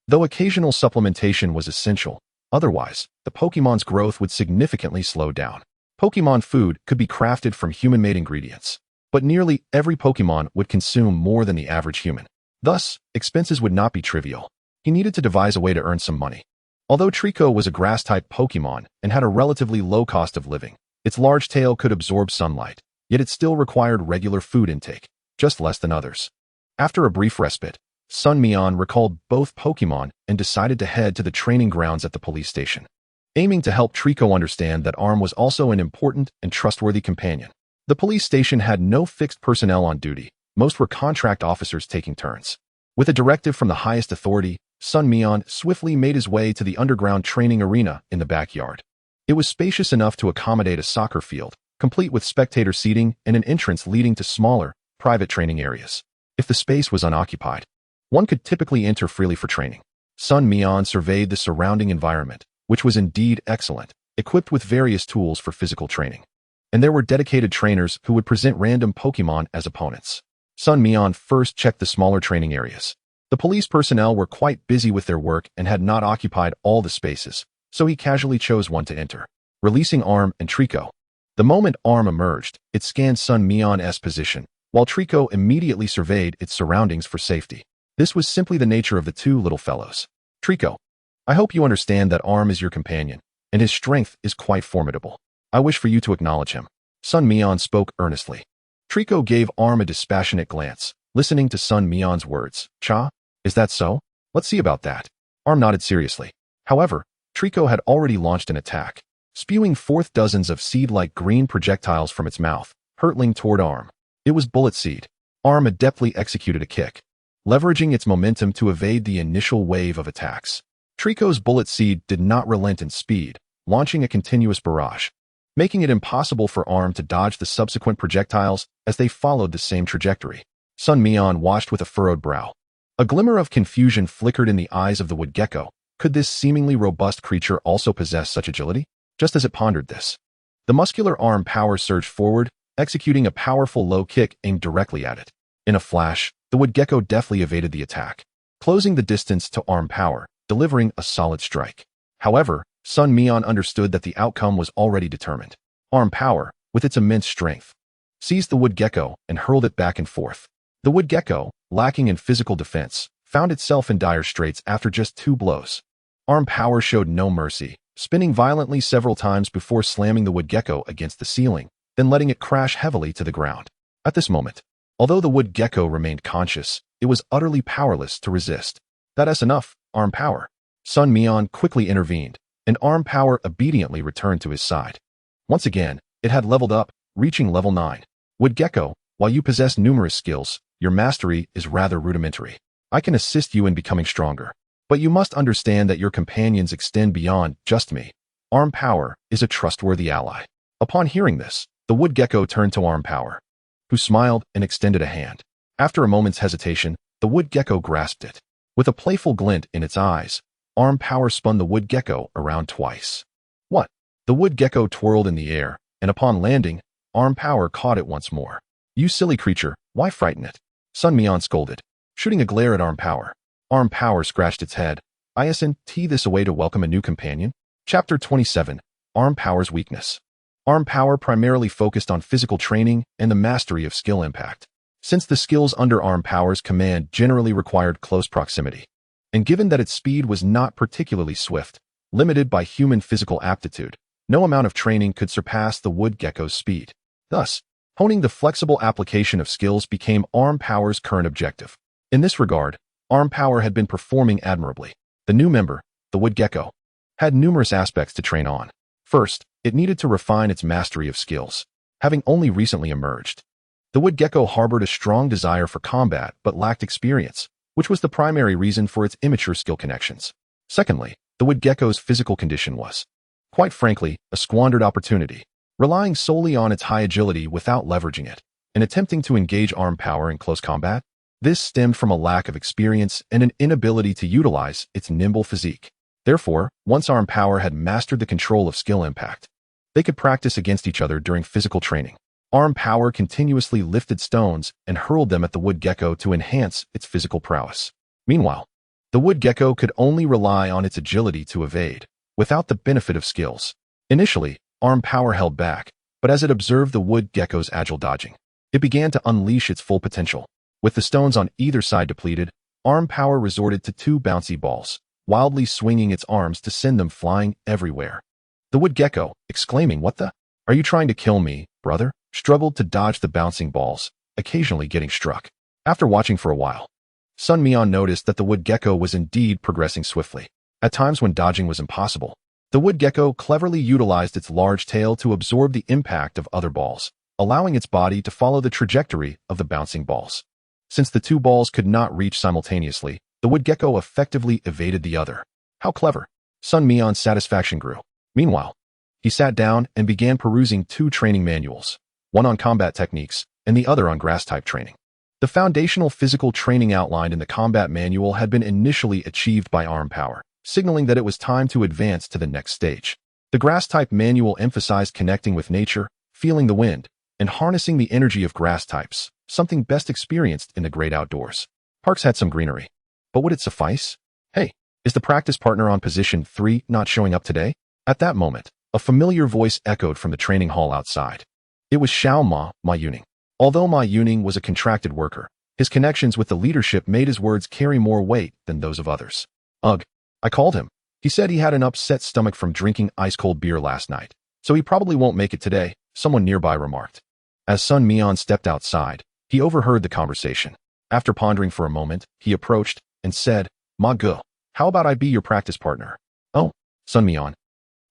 Though occasional supplementation was essential, otherwise, the Pokemon's growth would significantly slow down. Pokemon food could be crafted from human-made ingredients, but nearly every Pokemon would consume more than the average human. Thus, expenses would not be trivial. He needed to devise a way to earn some money. Although Trico was a grass-type Pokemon and had a relatively low cost of living, its large tail could absorb sunlight, yet it still required regular food intake, just less than others. After a brief respite, Sun Mian recalled both Pokemon and decided to head to the training grounds at the police station, aiming to help Trico understand that Arm was also an important and trustworthy companion. The police station had no fixed personnel on duty. Most were contract officers taking turns. With a directive from the highest authority, Sun Mian swiftly made his way to the underground training arena in the backyard. It was spacious enough to accommodate a soccer field, complete with spectator seating and an entrance leading to smaller, private training areas. If the space was unoccupied, one could typically enter freely for training. Sun Mian surveyed the surrounding environment, which was indeed excellent, equipped with various tools for physical training. And there were dedicated trainers who would present random Pokemon as opponents. Sun Mian first checked the smaller training areas. The police personnel were quite busy with their work and had not occupied all the spaces, so he casually chose one to enter, releasing Arm and Trico. The moment Arm emerged, it scanned Sun Mian's position, while Trico immediately surveyed its surroundings for safety. This was simply the nature of the two little fellows. Trico, I hope you understand that Arm is your companion, and his strength is quite formidable. I wish for you to acknowledge him. Sun Mian spoke earnestly. Trico gave Arm a dispassionate glance, listening to Sun Mian's words. Cha, is that so? Let's see about that. Arm nodded seriously. However, Trico had already launched an attack, spewing forth dozens of seed-like green projectiles from its mouth, hurtling toward Arm. It was Bullet Seed. Arm adeptly executed a kick, leveraging its momentum to evade the initial wave of attacks. Trico's Bullet Seed did not relent in speed, launching a continuous barrage, making it impossible for Arm to dodge the subsequent projectiles as they followed the same trajectory. Sun Mian watched with a furrowed brow. A glimmer of confusion flickered in the eyes of the wood gecko. Could this seemingly robust creature also possess such agility? Just as it pondered this, the muscular Arm power surged forward, executing a powerful low kick aimed directly at it. In a flash, the wood gecko deftly evaded the attack, closing the distance to Arm power, delivering a solid strike. However, Sun Mian understood that the outcome was already determined. Arm Power, with its immense strength, seized the wood gecko and hurled it back and forth. The wood gecko, lacking in physical defense, found itself in dire straits after just 2 blows. Arm Power showed no mercy, spinning violently several times before slamming the wood gecko against the ceiling, then letting it crash heavily to the ground. At this moment, although the wood gecko remained conscious, it was utterly powerless to resist. That's enough, Arm Power. Sun Mian quickly intervened, and Arm Power obediently returned to his side. Once again, it had leveled up, reaching level 9. Wood gecko, while you possess numerous skills, your mastery is rather rudimentary. I can assist you in becoming stronger, but you must understand that your companions extend beyond just me. Arm Power is a trustworthy ally. Upon hearing this, the wood gecko turned to Arm Power, who smiled and extended a hand. After a moment's hesitation, the wood gecko grasped it. With a playful glint in its eyes, Arm Power spun the wood gecko around twice. What? The wood gecko twirled in the air, and upon landing, Arm Power caught it once more. You silly creature, why frighten it? Sun Mian scolded, shooting a glare at Arm Power. Arm Power scratched its head. Isn't this a way to welcome a new companion? Chapter 27, Arm Power's Weakness. Arm Power primarily focused on physical training and the mastery of skill impact. Since the skills under Arm Power's command generally required close proximity, and given that its speed was not particularly swift, limited by human physical aptitude, no amount of training could surpass the wood gecko's speed. Thus, honing the flexible application of skills became Arm Power's current objective. In this regard, Arm Power had been performing admirably. The new member, the wood gecko, had numerous aspects to train on. First, it needed to refine its mastery of skills. Having only recently emerged, the wood gecko harbored a strong desire for combat but lacked experience, which was the primary reason for its immature skill connections. Secondly, the wood gecko's physical condition was, quite frankly, a squandered opportunity. Relying solely on its high agility without leveraging it, and attempting to engage Arm Power in close combat, this stemmed from a lack of experience and an inability to utilize its nimble physique. Therefore, once Arm Power had mastered the control of skill impact, they could practice against each other during physical training. Arm Power continuously lifted stones and hurled them at the wood gecko to enhance its physical prowess. Meanwhile, the wood gecko could only rely on its agility to evade, without the benefit of skills. Initially, Arm Power held back, but as it observed the wood gecko's agile dodging, it began to unleash its full potential. With the stones on either side depleted, Arm Power resorted to 2 bouncy balls, wildly swinging its arms to send them flying everywhere. The wood gecko, exclaiming, "What the? Are you trying to kill me, brother?" struggled to dodge the bouncing balls, occasionally getting struck. After watching for a while, Sun Mian noticed that the wood gecko was indeed progressing swiftly. At times when dodging was impossible, the wood gecko cleverly utilized its large tail to absorb the impact of other balls, allowing its body to follow the trajectory of the bouncing balls. Since the 2 balls could not reach simultaneously, the wood gecko effectively evaded the other. How clever! Sun Mian's satisfaction grew. Meanwhile, he sat down and began perusing 2 training manuals, one on combat techniques and the other on grass-type training. The foundational physical training outlined in the combat manual had been initially achieved by Arm Power, signaling that it was time to advance to the next stage. The grass-type manual emphasized connecting with nature, feeling the wind, and harnessing the energy of grass types, something best experienced in the great outdoors. Parks had some greenery, but would it suffice? Hey, is the practice partner on position 3 not showing up today? At that moment, a familiar voice echoed from the training hall outside. It was Ma Yuning. Although Ma Yuning was a contracted worker, his connections with the leadership made his words carry more weight than those of others. Ugh, I called him. He said he had an upset stomach from drinking ice-cold beer last night, so he probably won't make it today, someone nearby remarked. As Sun Mian stepped outside, he overheard the conversation. After pondering for a moment, he approached and said, "Ma Gu, how about I be your practice partner?" "Oh, Sun Mian."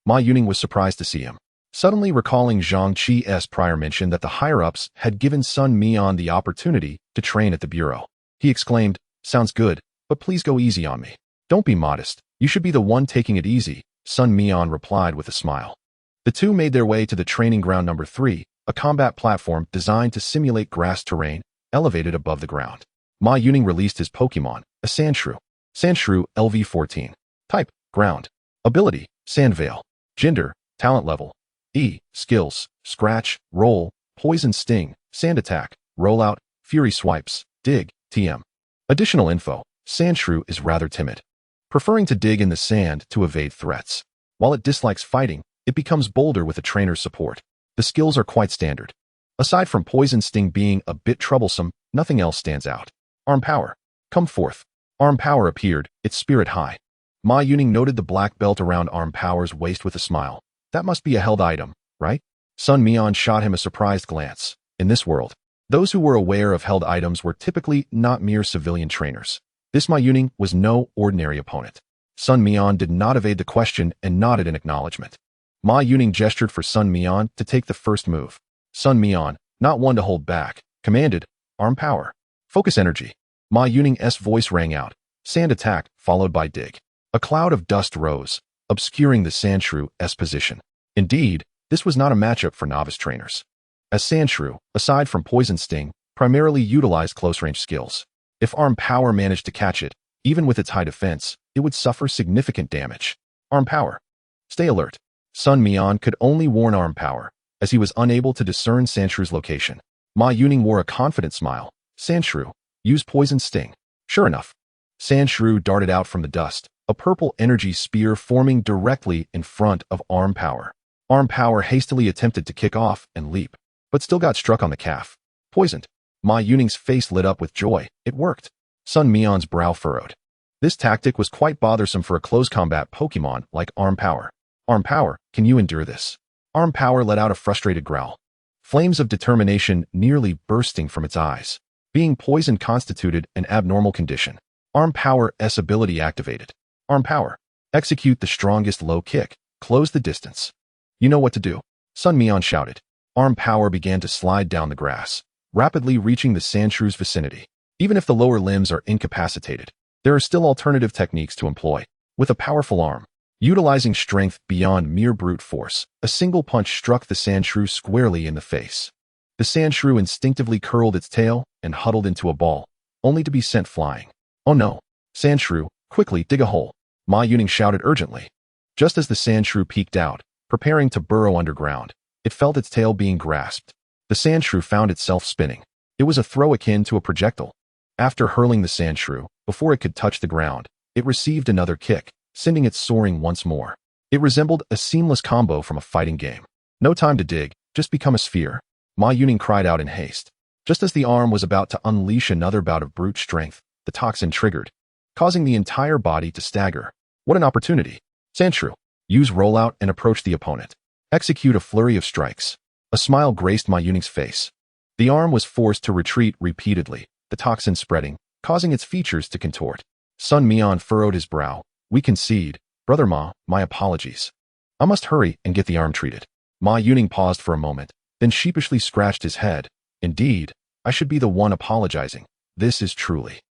Ma Yuning was surprised to see him, suddenly recalling Zhang Qi's prior mention that the higher-ups had given Sun Mian the opportunity to train at the bureau. He exclaimed, "Sounds good, but please go easy on me." "Don't be modest. You should be the one taking it easy," Sun Mian replied with a smile. The two made their way to the training ground number 3, a combat platform designed to simulate grass terrain, elevated above the ground. Ma Yuning released his Pokemon, a Sandshrew. Sandshrew LV14. Type, ground. Ability, Sandveil. Gender, talent level. E, skills, scratch, roll, poison sting, sand attack, rollout, fury swipes, dig, TM. Additional info, Sandshrew is rather timid, preferring to dig in the sand to evade threats. While it dislikes fighting, it becomes bolder with a trainer's support. The skills are quite standard. Aside from Poison Sting being a bit troublesome, nothing else stands out. Arm Power. Come forth. Arm Power appeared, its spirit high. Ma Yuning noted the black belt around Arm Power's waist with a smile. That must be a held item, right? Sun Mian shot him a surprised glance. In this world, those who were aware of held items were typically not mere civilian trainers. This Ma Yuning was no ordinary opponent. Sun Mian did not evade the question and nodded in acknowledgement. Ma Yuning gestured for Sun Mian to take the first move. Sun Mian, not one to hold back, commanded, Arm Power. Focus energy. Ma Yuning's voice rang out. Sand attack, followed by dig. A cloud of dust rose, obscuring the Sandshrew-s position. Indeed, this was not a matchup for novice trainers. As Sandshrew, aside from Poison Sting, primarily utilized close-range skills. If Arm Power managed to catch it, even with its high defense, it would suffer significant damage. Arm Power. Stay alert. Sun Mian could only warn Arm Power, as he was unable to discern Sandshrew's location. Ma Yuning wore a confident smile. Sandshrew, use Poison Sting. Sure enough, Sandshrew darted out from the dust, a purple energy spear forming directly in front of Arm Power. Arm Power hastily attempted to kick off and leap, but still got struck on the calf. Poisoned. Ma Yuning's face lit up with joy. It worked. Sun Mian's brow furrowed. This tactic was quite bothersome for a close combat Pokemon like Arm Power. Arm Power, can you endure this? Arm Power let out a frustrated growl. Flames of determination nearly bursting from its eyes. Being poisoned constituted an abnormal condition. Arm Power's ability activated. Arm Power. Execute the strongest low kick. Close the distance. You know what to do. Sun Mian shouted. Arm Power began to slide down the grass, rapidly reaching the Sandshrew's vicinity. Even if the lower limbs are incapacitated, there are still alternative techniques to employ. With a powerful arm, utilizing strength beyond mere brute force, a single punch struck the Sandshrew squarely in the face. The Sandshrew instinctively curled its tail and huddled into a ball, only to be sent flying. Oh no! Sandshrew, quickly dig a hole! Ma Yuning shouted urgently. Just as the Sandshrew peeked out, preparing to burrow underground, it felt its tail being grasped. The Sandshrew found itself spinning. It was a throw akin to a projectile. After hurling the Sandshrew, before it could touch the ground, it received another kick, sending it soaring once more. It resembled a seamless combo from a fighting game. No time to dig, just become a sphere. Ma Yuning cried out in haste. Just as the arm was about to unleash another bout of brute strength, the toxin triggered, causing the entire body to stagger. What an opportunity! Sandshrew, use rollout and approach the opponent. Execute a flurry of strikes. A smile graced Ma Yuning's face. The arm was forced to retreat repeatedly, the toxin spreading, causing its features to contort. Sun Mian furrowed his brow. We concede. Brother Ma, my apologies. I must hurry and get the arm treated. Ma Yuning paused for a moment, then sheepishly scratched his head. Indeed, I should be the one apologizing. This is truly.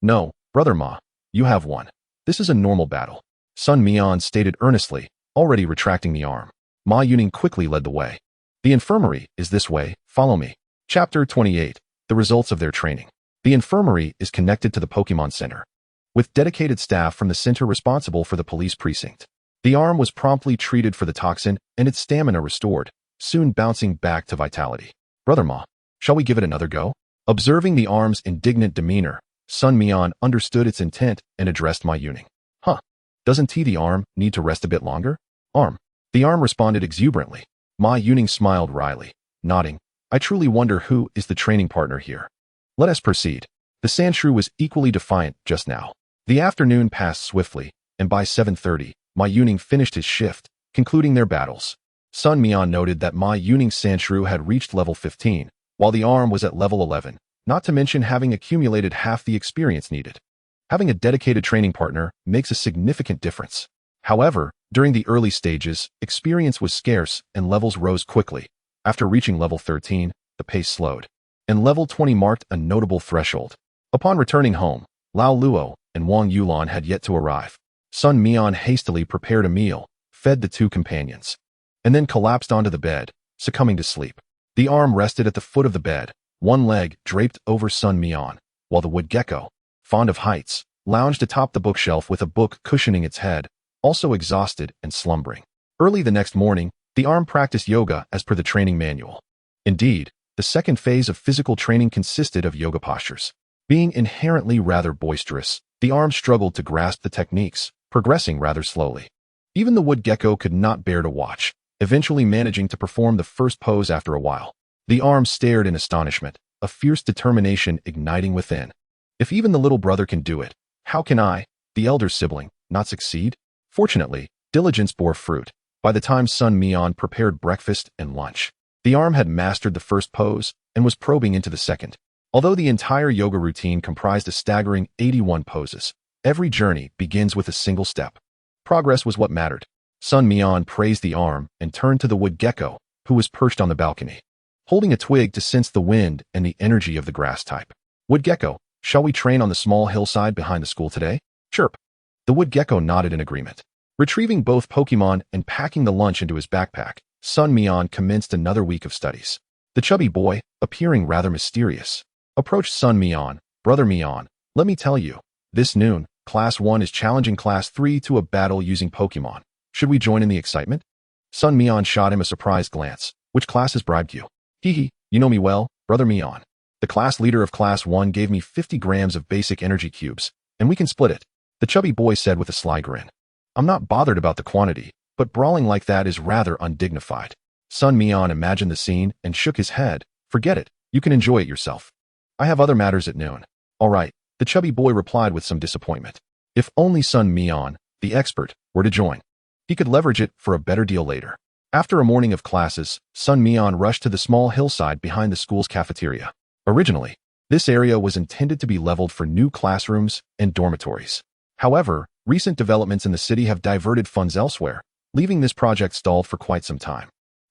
No, Brother Ma, you have won. This is a normal battle. Sun Mian stated earnestly, already retracting the arm. Ma Yuning quickly led the way. The infirmary is this way, follow me. Chapter 28. The results of their training. The infirmary is connected to the Pokemon Center, with dedicated staff from the center responsible for the police precinct. The arm was promptly treated for the toxin and its stamina restored, soon bouncing back to vitality. Brother Ma, shall we give it another go? Observing the arm's indignant demeanor, Sun Mian understood its intent and addressed Ma Yuning. Doesn't the arm need to rest a bit longer? Arm. The arm responded exuberantly. Ma Yuning smiled wryly, nodding. I truly wonder who is the training partner here. Let us proceed. The Sandshrew was equally defiant just now. The afternoon passed swiftly, and by 7:30, Ma Yuning finished his shift, concluding their battles. Sun Mian noted that Ma Yuning's Sandshrew had reached level 15, while the arm was at level 11, not to mention having accumulated half the experience needed. Having a dedicated training partner makes a significant difference. However, during the early stages, experience was scarce and levels rose quickly. After reaching level 13, the pace slowed, and level 20 marked a notable threshold. Upon returning home, Lao Luo and Wang Yulan had yet to arrive. Sun Mian hastily prepared a meal, fed the two companions, and then collapsed onto the bed, succumbing to sleep. The arm rested at the foot of the bed, one leg draped over Sun Mian, while the wood gecko, fond of heights, lounged atop the bookshelf with a book cushioning its head, also exhausted and slumbering. Early the next morning, the arm practiced yoga as per the training manual. Indeed, the second phase of physical training consisted of yoga postures. Being inherently rather boisterous, the arm struggled to grasp the techniques, progressing rather slowly. Even the wood gecko could not bear to watch, eventually managing to perform the first pose after a while. The arm stared in astonishment, a fierce determination igniting within. If even the little brother can do it, how can I, the elder sibling, not succeed? Fortunately, diligence bore fruit. By the time Sun Mian prepared breakfast and lunch, the arm had mastered the first pose and was probing into the second. Although the entire yoga routine comprised a staggering 81 poses, every journey begins with a single step. Progress was what mattered. Sun Mian praised the arm and turned to the wood gecko, who was perched on the balcony, holding a twig to sense the wind and the energy of the grass type. Wood gecko, shall we train on the small hillside behind the school today? Chirp. The wood gecko nodded in agreement. Retrieving both Pokémon and packing the lunch into his backpack, Sun Mian commenced another week of studies. The chubby boy, appearing rather mysterious, approached Sun Mian. Brother Mian, let me tell you, this noon, Class 1 is challenging Class 3 to a battle using Pokémon. Should we join in the excitement? Sun Mian shot him a surprised glance. Which class has bribed you? Hee, you know me well, Brother Mian. The class leader of Class 1 gave me 50 grams of basic energy cubes, and we can split it, the chubby boy said with a sly grin. I'm not bothered about the quantity, but brawling like that is rather undignified. Sun Mian imagined the scene and shook his head. Forget it, you can enjoy it yourself. I have other matters at noon. All right, the chubby boy replied with some disappointment. If only Sun Mian, the expert, were to join. He could leverage it for a better deal later. After a morning of classes, Sun Mian rushed to the small hillside behind the school's cafeteria. Originally, this area was intended to be leveled for new classrooms and dormitories. However, recent developments in the city have diverted funds elsewhere, leaving this project stalled for quite some time.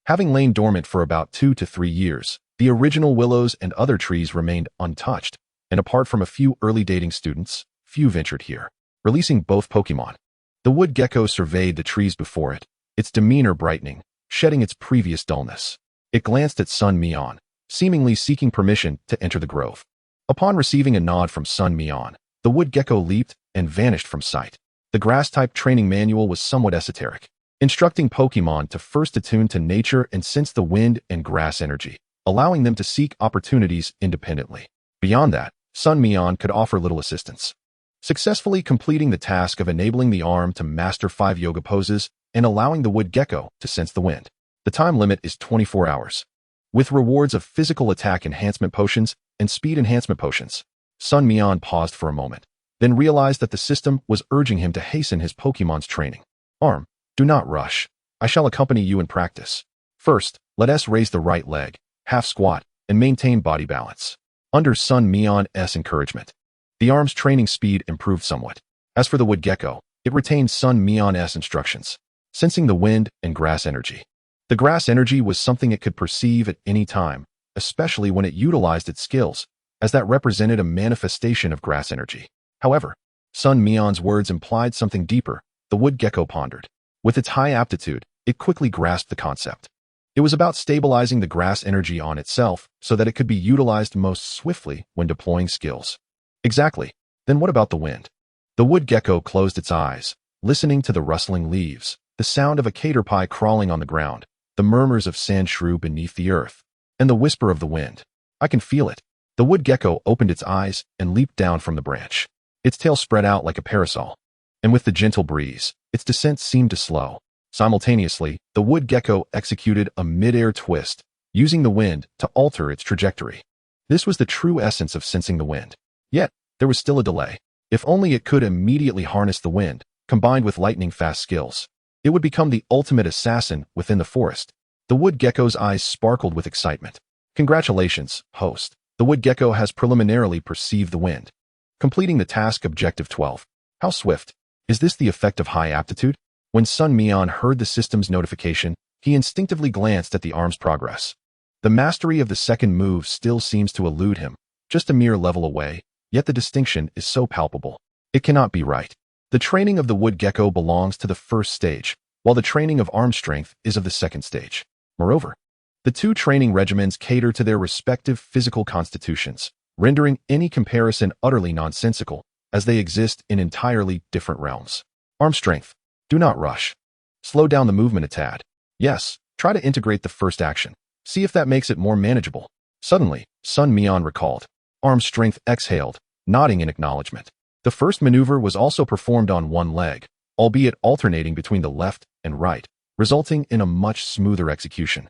Having lain dormant for about 2 to 3 years, the original willows and other trees remained untouched, and apart from a few early dating students, few ventured here, releasing both Pokémon. The wood gecko surveyed the trees before it, its demeanor brightening, shedding its previous dullness. It glanced at Sun Mian, seemingly seeking permission to enter the grove. Upon receiving a nod from Sun Mian, the wood gecko leaped and vanished from sight. The grass-type training manual was somewhat esoteric, instructing Pokémon to first attune to nature and sense the wind and grass energy, allowing them to seek opportunities independently. Beyond that, Sun Mian could offer little assistance. Successfully completing the task of enabling the arm to master 5 yoga poses and allowing the wood gecko to sense the wind. The time limit is 24 hours. With rewards of physical attack enhancement potions and speed enhancement potions. Sun Mian paused for a moment, then realized that the system was urging him to hasten his Pokémon's training. Arm, do not rush. I shall accompany you in practice. First, let us raise the right leg, half squat, and maintain body balance. Under Sun Mian's encouragement, the arm's training speed improved somewhat. As for the wood gecko, it retained Sun Mian's instructions, sensing the wind and grass energy. The grass energy was something it could perceive at any time, especially when it utilized its skills, as that represented a manifestation of grass energy. However, Sun Mian's words implied something deeper. The wood gecko pondered. With its high aptitude, it quickly grasped the concept. It was about stabilizing the grass energy on itself so that it could be utilized most swiftly when deploying skills. Exactly. Then what about the wind? The wood gecko closed its eyes, listening to the rustling leaves, the sound of a caterpie crawling on the ground, the murmurs of sand shrew beneath the earth, and the whisper of the wind. I can feel it. The wood gecko opened its eyes and leaped down from the branch. Its tail spread out like a parasol, and with the gentle breeze, its descent seemed to slow. Simultaneously, the wood gecko executed a mid-air twist, using the wind to alter its trajectory. This was the true essence of sensing the wind. Yet, there was still a delay. If only it could immediately harness the wind, combined with lightning-fast skills, it would become the ultimate assassin within the forest. The wood gecko's eyes sparkled with excitement. Congratulations, host. The wood gecko has preliminarily perceived the wind, completing the task objective 12. How swift. Is this the effect of high aptitude? When Sun Mian heard the system's notification, he instinctively glanced at the arm's progress. The mastery of the second move still seems to elude him, just a mere level away, yet the distinction is so palpable. It cannot be right. The training of the wood gecko belongs to the first stage, while the training of arm strength is of the second stage. Moreover, the two training regimens cater to their respective physical constitutions, rendering any comparison utterly nonsensical, as they exist in entirely different realms. Arm strength. Do not rush. Slow down the movement a tad. Yes, try to integrate the first action. See if that makes it more manageable. Suddenly, Sun Mian recalled. Arm strength exhaled, nodding in acknowledgement. The first maneuver was also performed on one leg, albeit alternating between the left and right, resulting in a much smoother execution.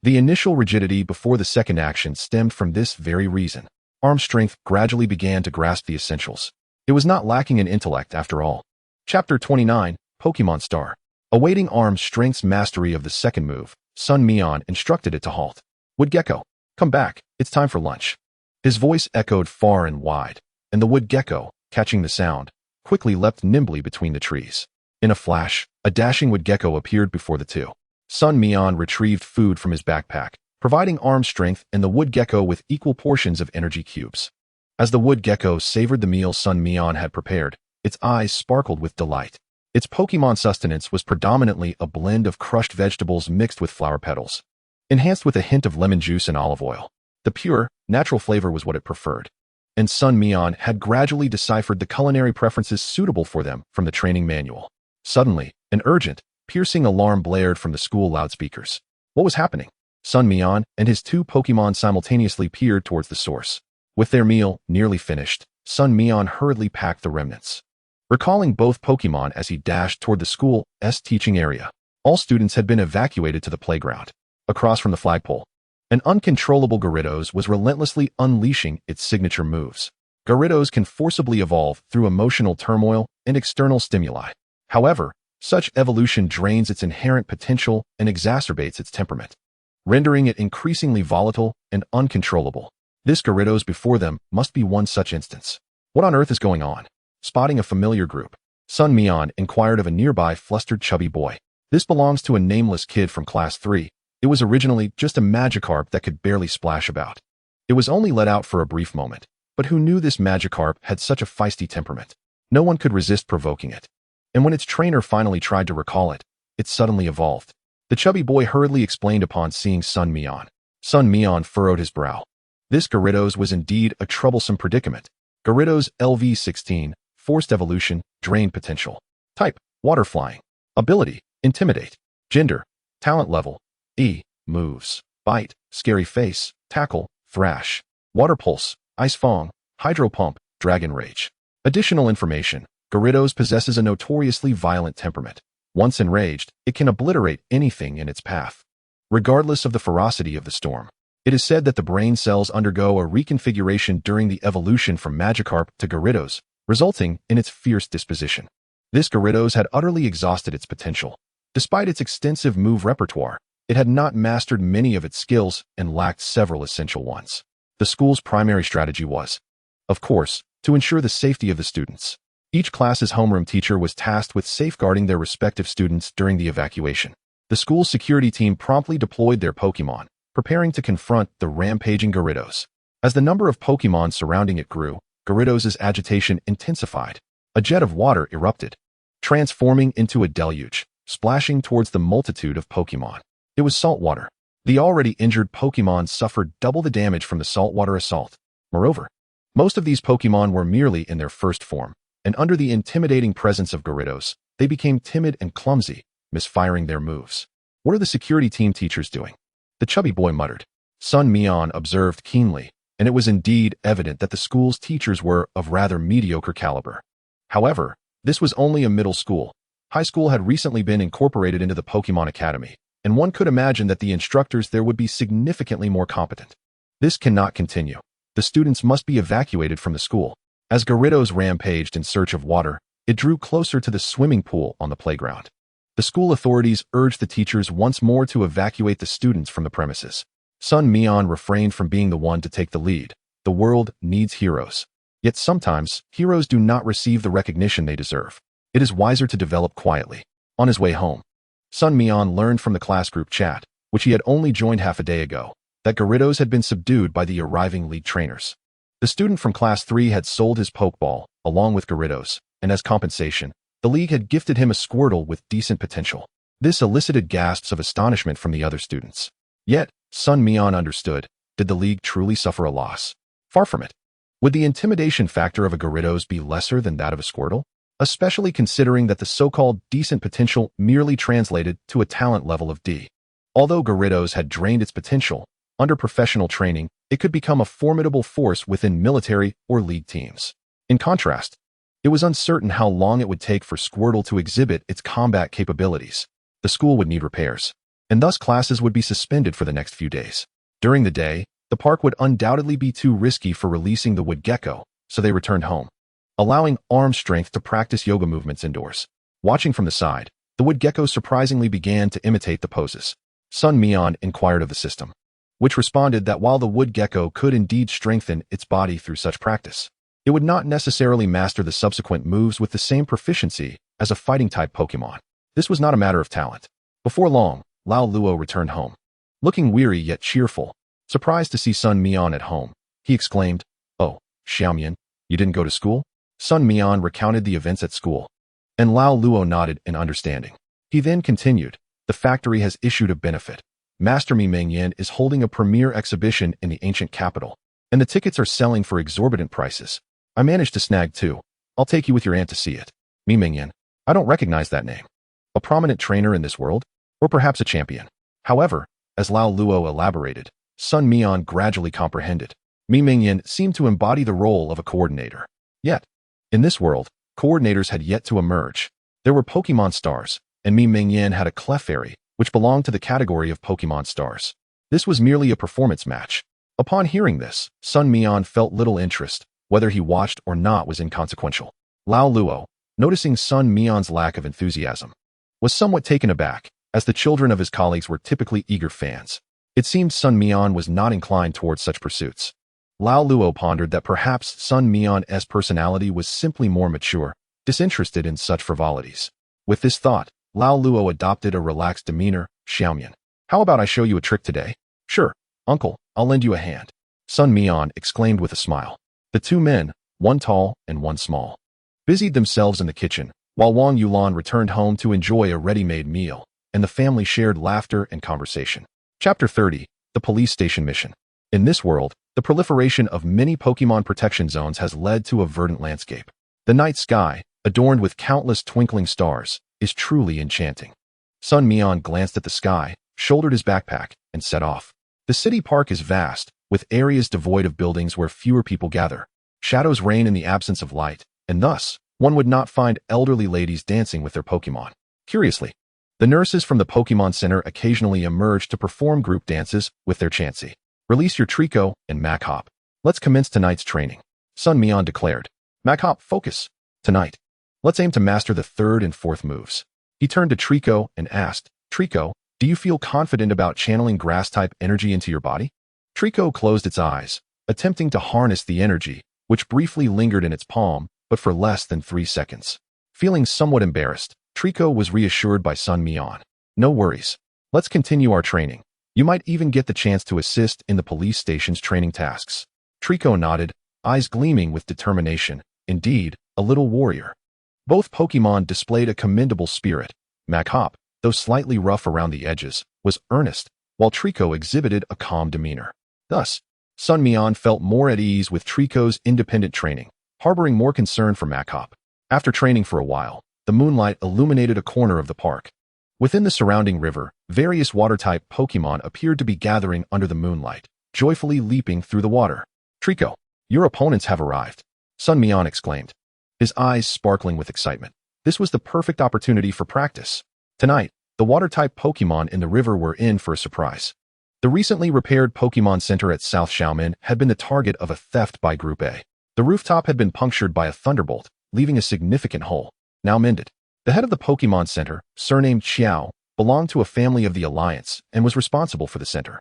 The initial rigidity before the second action stemmed from this very reason. Arm strength gradually began to grasp the essentials. It was not lacking in intellect after all. Chapter 29, Pokémon Star. Awaiting arm strength's mastery of the second move, Sun Mian instructed it to halt. Wood Gecko, come back, it's time for lunch. His voice echoed far and wide, and the wood gecko, catching the sound, quickly leapt nimbly between the trees. In a flash, a dashing wood gecko appeared before the two. Sun Mian retrieved food from his backpack, providing arm strength and the wood gecko with equal portions of energy cubes. As the wood gecko savored the meal Sun Mian had prepared, its eyes sparkled with delight. Its Pokémon sustenance was predominantly a blend of crushed vegetables mixed with flower petals, enhanced with a hint of lemon juice and olive oil. The pure, natural flavor was what it preferred, and Sun Mian had gradually deciphered the culinary preferences suitable for them from the training manual. Suddenly, an urgent, piercing alarm blared from the school loudspeakers. What was happening? Sun Mian and his two Pokémon simultaneously peered towards the source. With their meal nearly finished, Sun Mian hurriedly packed the remnants, recalling both Pokémon as he dashed toward the school's teaching area. All students had been evacuated to the playground. Across from the flagpole, an uncontrollable Gyarados was relentlessly unleashing its signature moves. Gyarados can forcibly evolve through emotional turmoil and external stimuli. However, such evolution drains its inherent potential and exacerbates its temperament, rendering it increasingly volatile and uncontrollable. This Gyarados before them must be one such instance. What on earth is going on? Spotting a familiar group, Sun Mian inquired of a nearby flustered chubby boy. This belongs to a nameless kid from Class 3. It was originally just a Magikarp that could barely splash about. It was only let out for a brief moment, but who knew this Magikarp had such a feisty temperament? No one could resist provoking it. And when its trainer finally tried to recall it, it suddenly evolved. The chubby boy hurriedly explained upon seeing Sun Mian. Sun Mian furrowed his brow. This Gyarados was indeed a troublesome predicament. Gyarados LV-16, Forced Evolution, Drained Potential. Type, Water Flying. Ability, Intimidate. Gender, Talent Level, E. Moves, Bite, Scary Face, Tackle, Thrash. Water Pulse, Ice Fang, Hydro Pump, Dragon Rage. Additional information, Gyarados possesses a notoriously violent temperament. Once enraged, it can obliterate anything in its path, regardless of the ferocity of the storm. It is said that the brain cells undergo a reconfiguration during the evolution from Magikarp to Gyarados, resulting in its fierce disposition. This Gyarados had utterly exhausted its potential. Despite its extensive move repertoire, it had not mastered many of its skills and lacked several essential ones. The school's primary strategy was, of course, to ensure the safety of the students. Each class's homeroom teacher was tasked with safeguarding their respective students during the evacuation. The school's security team promptly deployed their Pokémon, preparing to confront the rampaging Gyarados. As the number of Pokémon surrounding it grew, Gyarados' agitation intensified. A jet of water erupted, transforming into a deluge, splashing towards the multitude of Pokémon. It was salt water. The already injured Pokémon suffered double the damage from the saltwater assault. Moreover, most of these Pokémon were merely in their first form, and under the intimidating presence of Gyarados, they became timid and clumsy, misfiring their moves. What are the security team teachers doing? The chubby boy muttered. Sun Mian observed keenly, and it was indeed evident that the school's teachers were of rather mediocre caliber. However, this was only a middle school. High school had recently been incorporated into the Pokémon Academy, and one could imagine that the instructors there would be significantly more competent. This cannot continue. The students must be evacuated from the school. As Gyarados rampaged in search of water, it drew closer to the swimming pool on the playground. The school authorities urged the teachers once more to evacuate the students from the premises. Sun Mian refrained from being the one to take the lead. The world needs heroes. Yet sometimes, heroes do not receive the recognition they deserve. It is wiser to develop quietly. On his way home, Sun Mian learned from the class group chat, which he had only joined half a day ago, that Gyarados had been subdued by the arriving league trainers. The student from Class 3 had sold his Pokeball, along with Gyarados, and as compensation, the league had gifted him a Squirtle with decent potential. This elicited gasps of astonishment from the other students. Yet, Sun Mian understood. Did the league truly suffer a loss? Far from it. Would the intimidation factor of a Gyarados be lesser than that of a Squirtle? Especially considering that the so-called decent potential merely translated to a talent level of D. Although Gyarados had drained its potential, under professional training, it could become a formidable force within military or league teams. In contrast, It was uncertain how long it would take for Squirtle to exhibit its combat capabilities. The school would need repairs, and thus classes would be suspended for the next few days. During the day, the park would undoubtedly be too risky for releasing the wood gecko, so they returned home, allowing arm strength to practice yoga movements indoors. Watching from the side, the wood gecko surprisingly began to imitate the poses. Sun Mian inquired of the system, which responded that while the wood gecko could indeed strengthen its body through such practice, it would not necessarily master the subsequent moves with the same proficiency as a fighting-type Pokémon. This was not a matter of talent. Before long, Lao Luo returned home. Looking weary yet cheerful, surprised to see Sun Mian at home, he exclaimed, "Oh, Xiaomian, you didn't go to school?" Sun Mian recounted the events at school, and Lao Luo nodded in understanding. He then continued, "The factory has issued a benefit. Master Mi Mengyan is holding a premier exhibition in the ancient capital, and the tickets are selling for exorbitant prices. I managed to snag two. I'll take you with your aunt to see it." Mi Mengyan, I don't recognize that name. A prominent trainer in this world? Or perhaps a champion? However, as Lao Luo elaborated, Sun Mian gradually comprehended. Mi Mengyan seemed to embody the role of a coordinator. Yet, in this world, coordinators had yet to emerge. There were Pokemon stars, and Mi Mengyan had a Clefairy, which belonged to the category of Pokemon stars. This was merely a performance match. Upon hearing this, Sun Mian felt little interest. Whether he watched or not was inconsequential. Lao Luo, noticing Sun Mian's lack of enthusiasm, was somewhat taken aback, as the children of his colleagues were typically eager fans. It seemed Sun Mian was not inclined towards such pursuits. Lao Luo pondered that perhaps Sun Mian's personality was simply more mature, disinterested in such frivolities. With this thought, Lao Luo adopted a relaxed demeanor. "Xiaomian, how about I show you a trick today?" "Sure, uncle, I'll lend you a hand," Sun Mian exclaimed with a smile. The two men, one tall and one small, busied themselves in the kitchen, while Wang Yulan returned home to enjoy a ready-made meal, and the family shared laughter and conversation. Chapter 30, The Police Station Mission. In this world, the proliferation of many Pokemon protection zones has led to a verdant landscape. The night sky, adorned with countless twinkling stars, is truly enchanting. Sun Mian glanced at the sky, shouldered his backpack, and set off. The city park is vast, with areas devoid of buildings where fewer people gather. Shadows reign in the absence of light, and thus, one would not find elderly ladies dancing with their Pokemon. Curiously, the nurses from the Pokemon Center occasionally emerge to perform group dances with their Chansey. "Release your Trico and Mac-Hop. Let's commence tonight's training," Sun Mian declared. "Mac-Hop, focus. Tonight, let's aim to master the third and fourth moves." He turned to Trico and asked, "Trico, do you feel confident about channeling grass-type energy into your body?" Trico closed its eyes, attempting to harness the energy, which briefly lingered in its palm, but for less than 3 seconds. Feeling somewhat embarrassed, Trico was reassured by Sun Mian. "No worries. Let's continue our training. You might even get the chance to assist in the police station's training tasks." Trico nodded, eyes gleaming with determination. Indeed, a little warrior. Both Pokemon displayed a commendable spirit. Mac-Hop, though slightly rough around the edges, was earnest, while Trico exhibited a calm demeanor. Thus, Sun Mian felt more at ease with Trico's independent training, harboring more concern for Mac-Hop. After training for a while, the moonlight illuminated a corner of the park. Within the surrounding river, various water-type Pokemon appeared to be gathering under the moonlight, joyfully leaping through the water. "Trico, your opponents have arrived," Sun Mian exclaimed, his eyes sparkling with excitement. This was the perfect opportunity for practice. Tonight, the water-type Pokemon in the river were in for a surprise. The recently repaired Pokemon Center at South Xiaomin had been the target of a theft by Group A. The rooftop had been punctured by a thunderbolt, leaving a significant hole, now mended. The head of the Pokemon Center, surnamed Xiao, belonged to a family of the Alliance and was responsible for the center.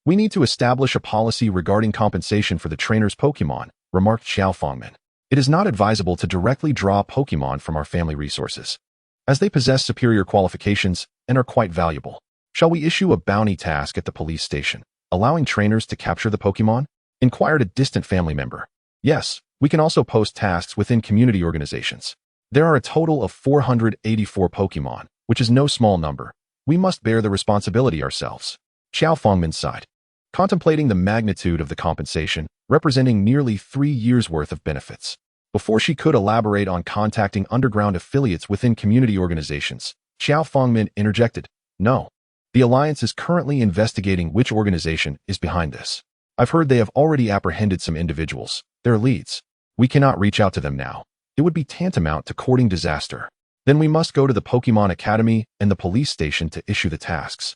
"We need to establish a policy regarding compensation for the trainer's Pokemon," remarked Xiao Fongmin. "It is not advisable to directly draw Pokemon from our family resources, as they possess superior qualifications and are quite valuable. Shall we issue a bounty task at the police station, allowing trainers to capture the Pokemon?" inquired a distant family member. "Yes, we can also post tasks within community organizations. There are a total of 484 Pokemon, which is no small number. We must bear the responsibility ourselves." Xiao Fongmin sighed, contemplating the magnitude of the compensation, representing nearly 3 years' worth of benefits. Before she could elaborate on contacting underground affiliates within community organizations, Xiao Fongmin interjected, "No. The Alliance is currently investigating which organization is behind this. I've heard they have already apprehended some individuals, their leads. We cannot reach out to them now. It would be tantamount to courting disaster. Then we must go to the Pokemon Academy and the police station to issue the tasks,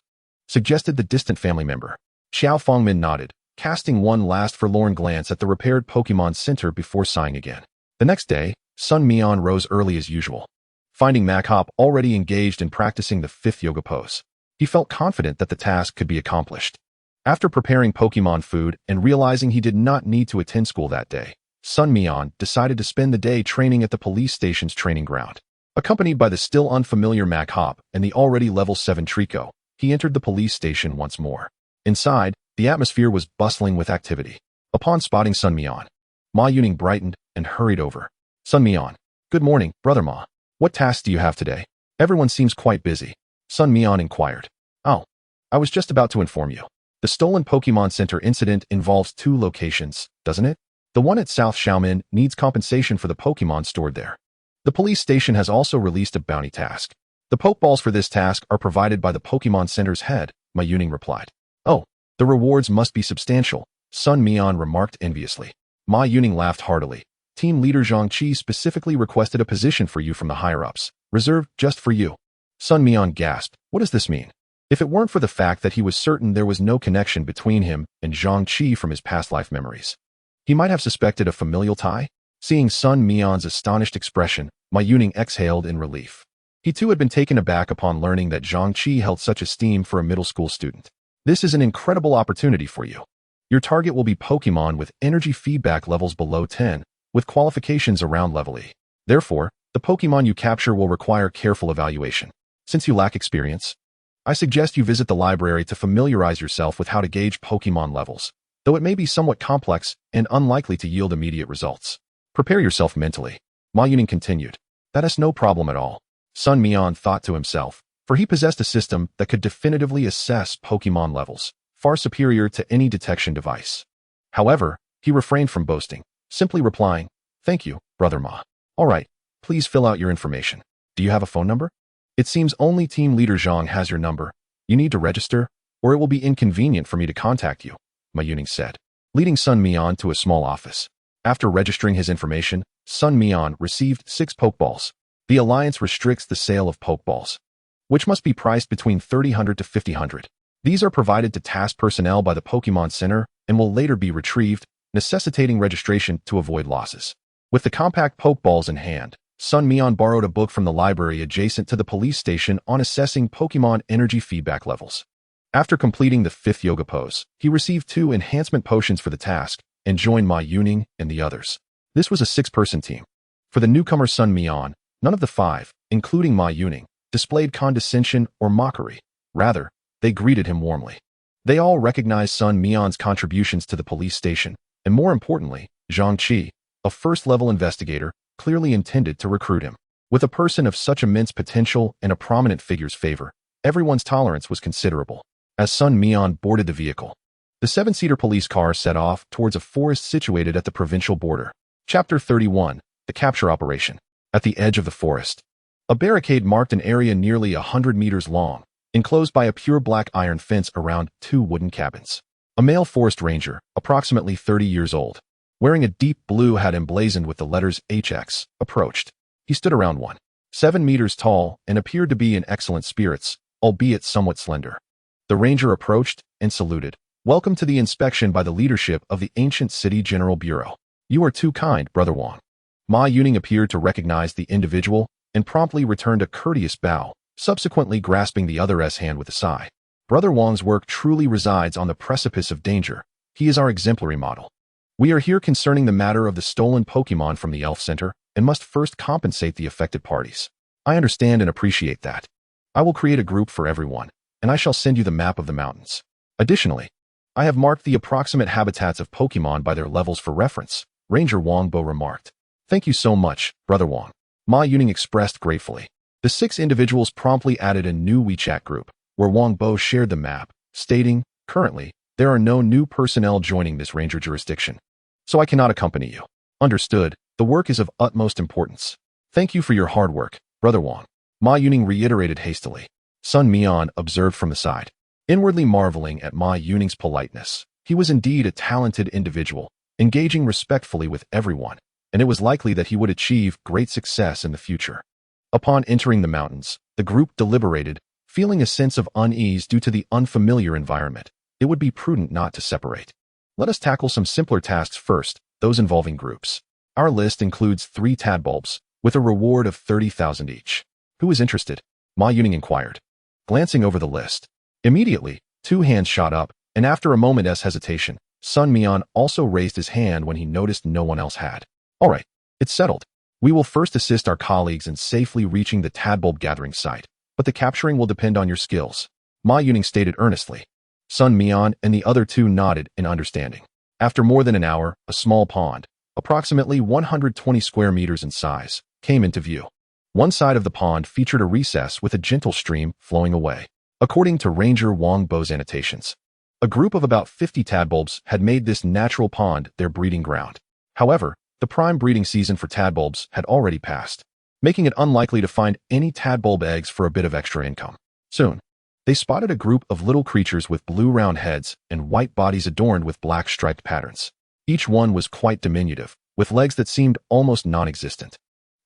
suggested the distant family member. Xiao Fengmin nodded, casting one last forlorn glance at the repaired Pokemon Center before sighing again. The next day, Sun Mian rose early as usual. Finding Maghop already engaged in practicing the 5th yoga pose, he felt confident that the task could be accomplished. After preparing Pokemon food and realizing he did not need to attend school that day, Sun Mian decided to spend the day training at the police station's training ground. Accompanied by the still unfamiliar Maghop and the already level 7 Trico, he entered the police station once more. Inside, the atmosphere was bustling with activity. Upon spotting Sun Mian, Ma Yuning brightened and hurried over. Sun Mian, good morning, brother Ma. What tasks do you have today? Everyone seems quite busy. Sun Mian inquired. Oh, I was just about to inform you. The stolen Pokemon Center incident involves 2 locations, doesn't it? The one at South Xiaomin needs compensation for the Pokemon stored there. The police station has also released a bounty task. The Pokeballs for this task are provided by the Pokemon Center's head, Ma Yuning replied. Oh, the rewards must be substantial, Sun Mian remarked enviously. Ma Yuning laughed heartily. Team leader Zhang Qi specifically requested a position for you from the higher-ups, reserved just for you. Sun Mian gasped. What does this mean? If it weren't for the fact that he was certain there was no connection between him and Zhang Qi from his past life memories, he might have suspected a familial tie. Seeing Sun Mian's astonished expression, Ma Yuning exhaled in relief. He too had been taken aback upon learning that Zhang Qi held such esteem for a middle school student. This is an incredible opportunity for you. Your target will be Pokemon with energy feedback levels below 10, with qualifications around level E. Therefore, the Pokemon you capture will require careful evaluation. Since you lack experience, I suggest you visit the library to familiarize yourself with how to gauge Pokemon levels, though it may be somewhat complex and unlikely to yield immediate results. Prepare yourself mentally. Ma Yuning continued. That is no problem at all. Sun Mian thought to himself, for he possessed a system that could definitively assess Pokemon levels, far superior to any detection device. However, he refrained from boasting, simply replying, Thank you, brother Ma. All right, please fill out your information. Do you have a phone number? It seems only team leader Zhang has your number. You need to register, or it will be inconvenient for me to contact you, Ma Yuning said, leading Sun Mian to a small office. After registering his information, Sun Mian received 6 Pokeballs. The Alliance restricts the sale of Pokeballs, which must be priced between 300 to 500. These are provided to task personnel by the Pokemon Center and will later be retrieved, necessitating registration to avoid losses. With the compact Pokeballs in hand, Sun Mian borrowed a book from the library adjacent to the police station on assessing Pokemon energy feedback levels. After completing the 5th yoga pose, he received 2 enhancement potions for the task and joined Ma Yuning and the others. This was a 6-person team. For the newcomer Sun Mian, none of the 5, including Ma Yuning, displayed condescension or mockery. Rather, they greeted him warmly. They all recognized Sun Mian's contributions to the police station, and more importantly, Zhang Qi, a first-level investigator, clearly intended to recruit him. With a person of such immense potential and a prominent figure's favor, everyone's tolerance was considerable. As Sun Mian boarded the vehicle, the 7-seater police car set off towards a forest situated at the provincial border. Chapter 31, The Capture Operation. At the edge of the forest, a barricade marked an area nearly 100 meters long, enclosed by a pure black iron fence around 2 wooden cabins. A male forest ranger, approximately 30 years old, wearing a deep blue hat emblazoned with the letters HX, approached. He stood around 1.7 meters tall and appeared to be in excellent spirits, albeit somewhat slender. The ranger approached and saluted. Welcome to the inspection by the leadership of the ancient city general bureau. You are too kind, brother Wang. Ma Yuning appeared to recognize the individual and promptly returned a courteous bow, subsequently grasping the other's hand with a sigh. Brother Wang's work truly resides on the precipice of danger. He is our exemplary model. We are here concerning the matter of the stolen Pokemon from the Elf Center and must first compensate the affected parties. I understand and appreciate that. I will create a group for everyone, and I shall send you the map of the mountains. Additionally, I have marked the approximate habitats of Pokemon by their levels for reference, Ranger Wang Bo remarked. Thank you so much, brother Wang. Ma Yuning expressed gratefully. The 6 individuals promptly added a new WeChat group, where Wang Bo shared the map, stating, currently, there are no new personnel joining this ranger jurisdiction, so I cannot accompany you. Understood, the work is of utmost importance. Thank you for your hard work, brother Wang. Ma Yuning reiterated hastily. Sun Mian observed from the side, inwardly marveling at Ma Yuning's politeness. He was indeed a talented individual, engaging respectfully with everyone, and it was likely that he would achieve great success in the future. Upon entering the mountains, the group deliberated, feeling a sense of unease due to the unfamiliar environment. It would be prudent not to separate. Let us tackle some simpler tasks first, those involving groups. Our list includes 3 tadbulbs, with a reward of 30,000 each. Who is interested? Ma Yuning inquired. Glancing over the list. Immediately, 2 hands shot up, and after a moment's hesitation, Sun Mian also raised his hand when he noticed no one else had. All right, it's settled. We will first assist our colleagues in safely reaching the tadbulb gathering site, but the capturing will depend on your skills, Ma Yuning stated earnestly. Sun Mian and the other 2 nodded in understanding. After more than an hour, a small pond, approximately 120 square meters in size, came into view. One side of the pond featured a recess with a gentle stream flowing away. According to Ranger Wang Bo's annotations, a group of about 50 tadbulbs had made this natural pond their breeding ground. However, the prime breeding season for tadbulbs had already passed, making it unlikely to find any tadbulb eggs for a bit of extra income. Soon, they spotted a group of little creatures with blue round heads and white bodies adorned with black striped patterns. Each one was quite diminutive, with legs that seemed almost non-existent,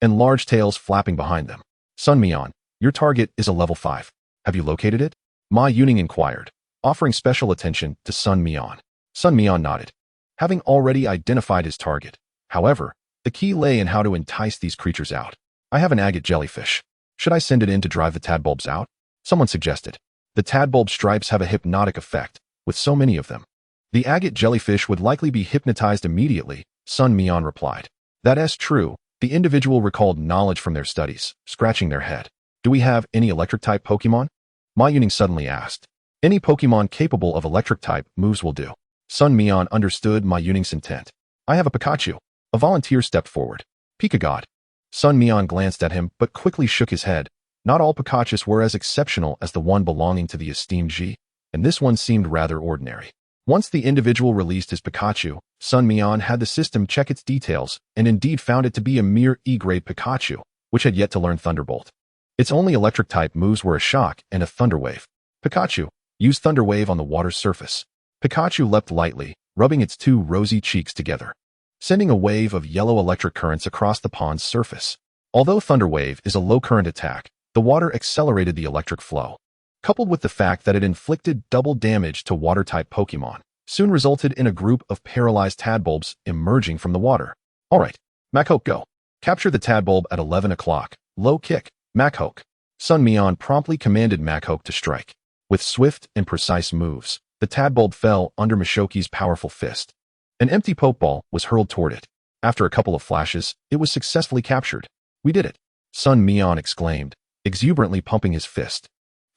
and large tails flapping behind them. Sun Mian, your target is a level 5. Have you located it? Ma Yuning inquired, offering special attention to Sun Mian. Sun Mian nodded, having already identified his target. However, the key lay in how to entice these creatures out. I have an agate jellyfish. Should I send it in to drive the tadbulbs out? Someone suggested. The tadbulb stripes have a hypnotic effect, with so many of them. The agate jellyfish would likely be hypnotized immediately, Sun Mian replied. That is true. The individual recalled knowledge from their studies, scratching their head. Do we have any electric-type Pokemon? Ma Yuning suddenly asked. Any Pokemon capable of electric-type moves will do. Sun Mian understood Ma Yuning's intent. I have a Pikachu. A volunteer stepped forward. Pika-God. Sun Mian glanced at him but quickly shook his head. Not all Pikachus were as exceptional as the one belonging to the esteemed Ji, and this one seemed rather ordinary. Once the individual released his Pikachu, Sun Mian had the system check its details and indeed found it to be a mere E-grade Pikachu, which had yet to learn Thunderbolt. Its only electric-type moves were a Shock and a Thunder Wave. Pikachu, use Thunder Wave on the water's surface. Pikachu leapt lightly, rubbing its 2 rosy cheeks together, sending a wave of yellow electric currents across the pond's surface. Although Thunder Wave is a low-current attack, the water accelerated the electric flow, coupled with the fact that it inflicted double damage to water-type Pokemon, soon resulted in a group of paralyzed tadbulbs emerging from the water. All right, Machoke, go. Capture the tadbulb at 11 o'clock. Low kick, Machoke. Sun Mian promptly commanded Machoke to strike. With swift and precise moves, the tadbulb fell under Machoke's powerful fist. An empty Pokeball was hurled toward it. After a couple of flashes, it was successfully captured. We did it, Sun Mian exclaimed, exuberantly pumping his fist.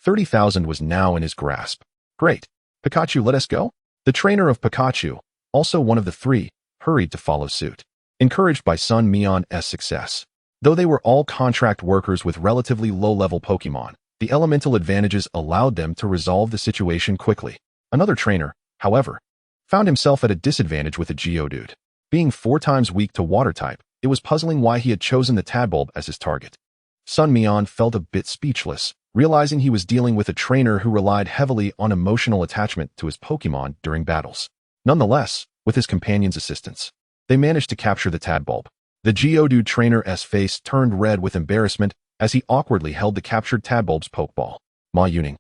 30,000 was now in his grasp. Great. Pikachu, let us go? The trainer of Pikachu, also one of the 3, hurried to follow suit, encouraged by Sun Mian's success. Though they were all contract workers with relatively low-level Pokemon, the elemental advantages allowed them to resolve the situation quickly. Another trainer, however, found himself at a disadvantage with a Geodude. Being 4 times weak to water-type, it was puzzling why he had chosen the tadbulb as his target. Sun Mian felt a bit speechless, realizing he was dealing with a trainer who relied heavily on emotional attachment to his Pokemon during battles. Nonetheless, with his companion's assistance, they managed to capture the tadbulb. The Geodude trainer's face turned red with embarrassment as he awkwardly held the captured tadbulb's Pokeball. Ma Yuning,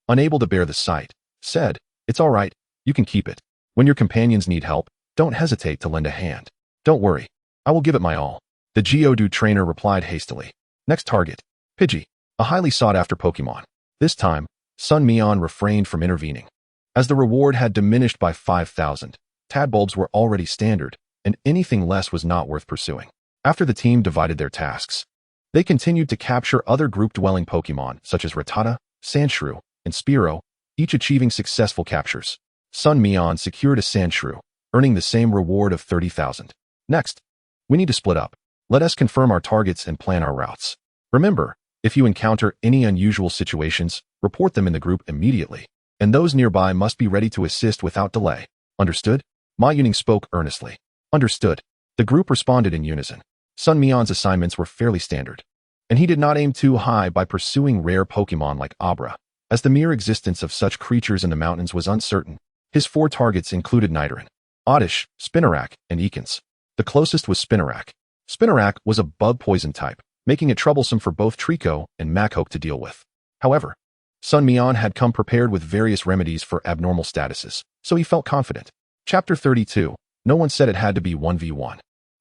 unable to bear the sight, said, It's all right, you can keep it. When your companions need help, don't hesitate to lend a hand. Don't worry, I will give it my all. The Geodude trainer replied hastily. Next target, Pidgey, a highly sought-after Pokemon. This time, Sun Mian refrained from intervening. As the reward had diminished by 5,000, tadbulbs were already standard, and anything less was not worth pursuing. After the team divided their tasks, they continued to capture other group-dwelling Pokemon such as Rattata, Sandshrew, and Spearow, each achieving successful captures. Sun Mian secured a Sandshrew, earning the same reward of 30,000. Next, we need to split up. Let us confirm our targets and plan our routes. Remember, if you encounter any unusual situations, report them in the group immediately, and those nearby must be ready to assist without delay. Understood? Ma Yuning spoke earnestly. Understood. The group responded in unison. Sun Mian's assignments were fairly standard, and he did not aim too high by pursuing rare Pokemon like Abra, as the mere existence of such creatures in the mountains was uncertain. His 4 targets included Nidoran, Oddish, Spinarak, and Ekans. The closest was Spinarak, Spinarak was a bug poison type, making it troublesome for both Trico and Machoke to deal with. However, Sun Mian had come prepared with various remedies for abnormal statuses, so he felt confident. Chapter 32. No one said it had to be 1v1.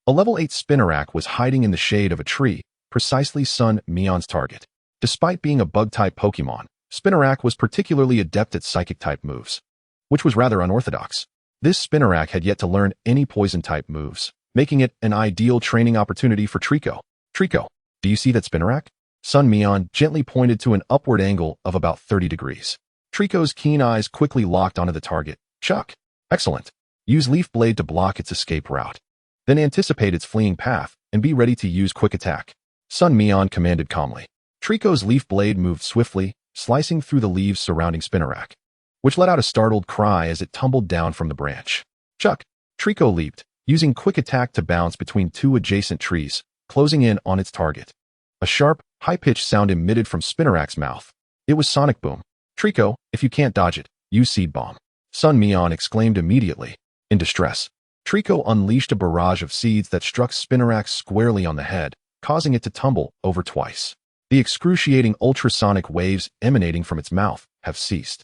A level 8 Spinarak was hiding in the shade of a tree, precisely Sun Mian's target. Despite being a bug-type Pokemon, Spinarak was particularly adept at Psychic-type moves, which was rather unorthodox. This Spinarak had yet to learn any Poison-type moves, making it an ideal training opportunity for Trico. Trico, do you see that Spinarak? Sun Mian gently pointed to an upward angle of about 30 degrees. Trico's keen eyes quickly locked onto the target. Chuck. Excellent. Use Leaf Blade to block its escape route. Then anticipate its fleeing path and be ready to use Quick Attack. Sun Mian commanded calmly. Trico's Leaf Blade moved swiftly, slicing through the leaves surrounding Spinarak, which let out a startled cry as it tumbled down from the branch. Chuck. Trico leaped, using Quick Attack to bounce between two adjacent trees, closing in on its target. A sharp, high-pitched sound emitted from Spinarak's mouth. It was Sonic Boom. Trico, if you can't dodge it, use Seed Bomb. Sun Mian exclaimed immediately. In distress, Trico unleashed a barrage of seeds that struck Spinarak squarely on the head, causing it to tumble over twice. The excruciating ultrasonic waves emanating from its mouth have ceased,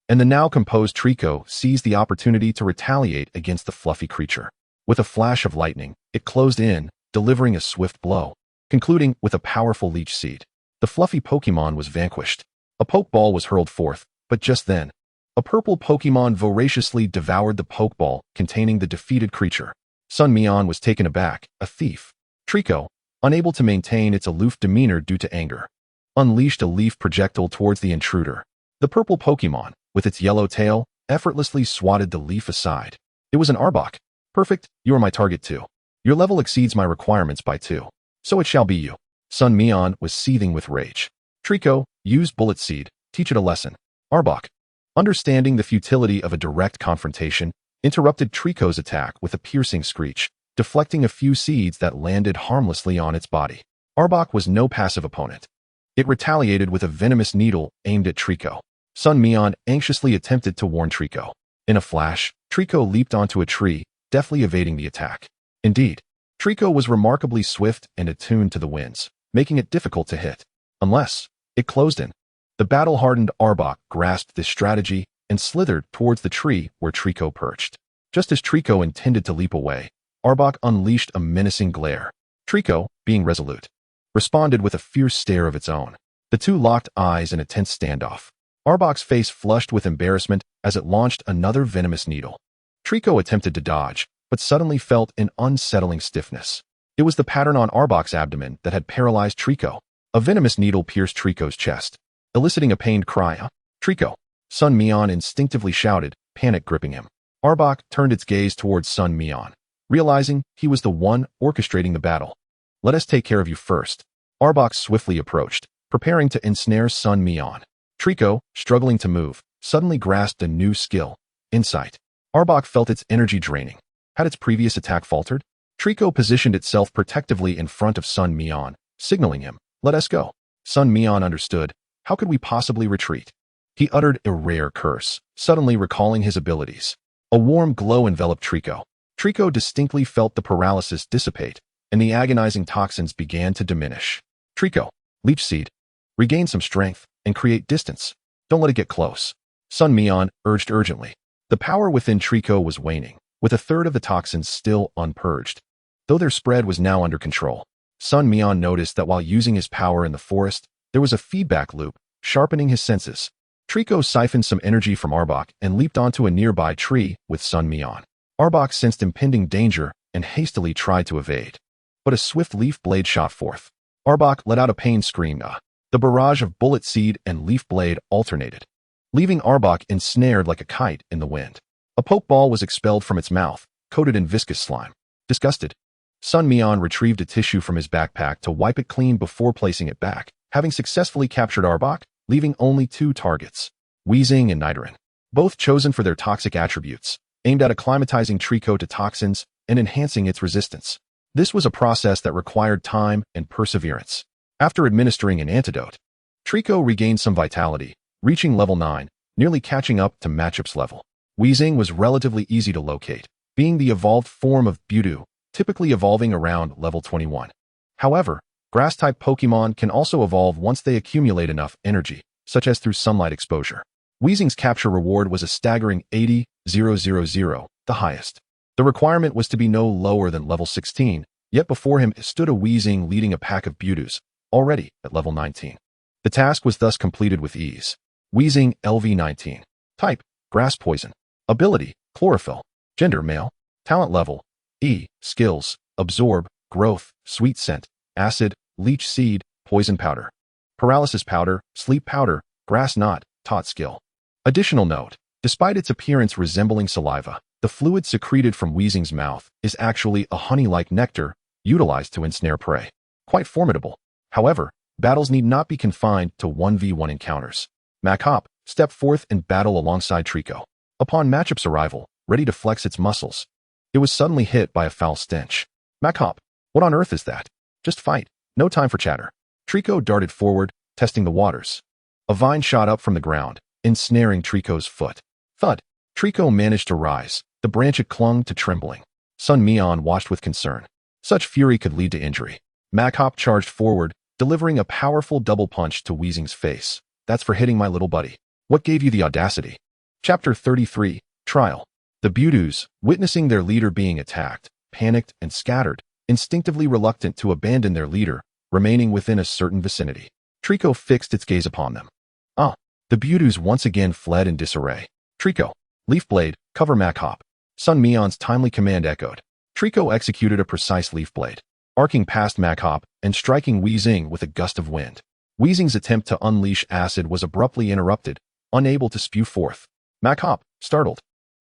and the now composed Trico seized the opportunity to retaliate against the fluffy creature. With a flash of lightning, it closed in, delivering a swift blow, concluding with a powerful leech seed. The fluffy Pokemon was vanquished. A Pokeball was hurled forth, but just then, a purple Pokemon voraciously devoured the Pokeball containing the defeated creature. Sun Mian was taken aback. A thief. Trico, unable to maintain its aloof demeanor due to anger, unleashed a leaf projectile towards the intruder. The purple Pokemon, with its yellow tail, effortlessly swatted the leaf aside. It was an Arbok. Perfect, you are my target too. Your level exceeds my requirements by 2. So it shall be you. Sun Mian was seething with rage. Trico, use Bullet Seed, teach it a lesson. Arbok, understanding the futility of a direct confrontation, interrupted Trico's attack with a piercing screech, deflecting a few seeds that landed harmlessly on its body. Arbok was no passive opponent. It retaliated with a venomous needle aimed at Trico. Sun Mian anxiously attempted to warn Trico. In a flash, Trico leaped onto a tree, deftly evading the attack. Indeed, Trico was remarkably swift and attuned to the winds, making it difficult to hit, unless it closed in. The battle-hardened Arbok grasped this strategy and slithered towards the tree where Trico perched. Just as Trico intended to leap away, Arbok unleashed a menacing glare. Trico, being resolute, responded with a fierce stare of its own. The two locked eyes in a tense standoff. Arbok's face flushed with embarrassment as it launched another venomous needle. Trico attempted to dodge, but suddenly felt an unsettling stiffness. It was the pattern on Arbok's abdomen that had paralyzed Trico. A venomous needle pierced Trico's chest, eliciting a pained cry. Trico! Sun Mian instinctively shouted, panic gripping him. Arbok turned its gaze towards Sun Mian, realizing he was the one orchestrating the battle. Let us take care of you first. Arbok swiftly approached, preparing to ensnare Sun Mian. Trico, struggling to move, suddenly grasped a new skill, Insight. Arbok felt its energy draining. Had its previous attack faltered? Trico positioned itself protectively in front of Sun Mian, signaling him, let us go. Sun Mian understood. How could we possibly retreat? He uttered a rare curse, suddenly recalling his abilities. A warm glow enveloped Trico. Trico distinctly felt the paralysis dissipate, and the agonizing toxins began to diminish. Trico, Leech Seed. Regain some strength, and create distance. Don't let it get close. Sun Mian urged urgently. The power within Trico was waning, with a third of the toxins still unpurged. Though their spread was now under control, Sun Mian noticed that while using his power in the forest, there was a feedback loop, sharpening his senses. Trico siphoned some energy from Arbok and leaped onto a nearby tree with Sun Mian. Arbok sensed impending danger and hastily tried to evade. But a swift leaf blade shot forth. Arbok let out a pained scream. The barrage of Bullet Seed and Leaf Blade alternated, leaving Arbok ensnared like a kite in the wind. A Pokeball was expelled from its mouth, coated in viscous slime. Disgusted, Sun Mian retrieved a tissue from his backpack to wipe it clean before placing it back, having successfully captured Arbok, leaving only 2 targets, Weezing and Nidoran, both chosen for their toxic attributes, aimed at acclimatizing Trico to toxins and enhancing its resistance. This was a process that required time and perseverance. After administering an antidote, Trico regained some vitality, reaching level 9, nearly catching up to Machop's level. Weezing was relatively easy to locate, being the evolved form of Budew, typically evolving around level 21. However, grass-type Pokémon can also evolve once they accumulate enough energy, such as through sunlight exposure. Weezing's capture reward was a staggering 80,000, the highest. The requirement was to be no lower than level 16, yet before him stood a Weezing leading a pack of Beautos, already at level 19. The task was thus completed with ease. Weezing LV19. Type, Grass Poison. Ability, Chlorophyll. Gender, Male. Talent level, E. Skills, Absorb, Growth, Sweet Scent, Acid, Leech Seed, Poison Powder. Paralysis Powder, Sleep Powder, Grass Knot, Taught Skill. Additional note, despite its appearance resembling saliva, the fluid secreted from Weezing's mouth is actually a honey-like nectar utilized to ensnare prey. Quite formidable. However, battles need not be confined to 1v1 encounters. Machop stepped forth and battle alongside Trico. Upon Machop's arrival, ready to flex its muscles, it was suddenly hit by a foul stench. Machop, what on earth is that? Just fight. No time for chatter. Trico darted forward, testing the waters. A vine shot up from the ground, ensnaring Trico's foot. Thud. Trico managed to rise, the branch it clung to trembling. Sun Mian watched with concern. Such fury could lead to injury. Machop charged forward, delivering a powerful double punch to Weezing's face. That's for hitting my little buddy. What gave you the audacity? Chapter 33, Trial. The Beautos, witnessing their leader being attacked, panicked and scattered, instinctively reluctant to abandon their leader, remaining within a certain vicinity. Trico fixed its gaze upon them. The Beautos once again fled in disarray. Trico, Leaf Blade, cover Machop. Sun Mian's timely command echoed. Trico executed a precise Leaf Blade, arcing past Machop and striking Weezing with a gust of wind. Weezing's attempt to unleash acid was abruptly interrupted, unable to spew forth. Machop, startled,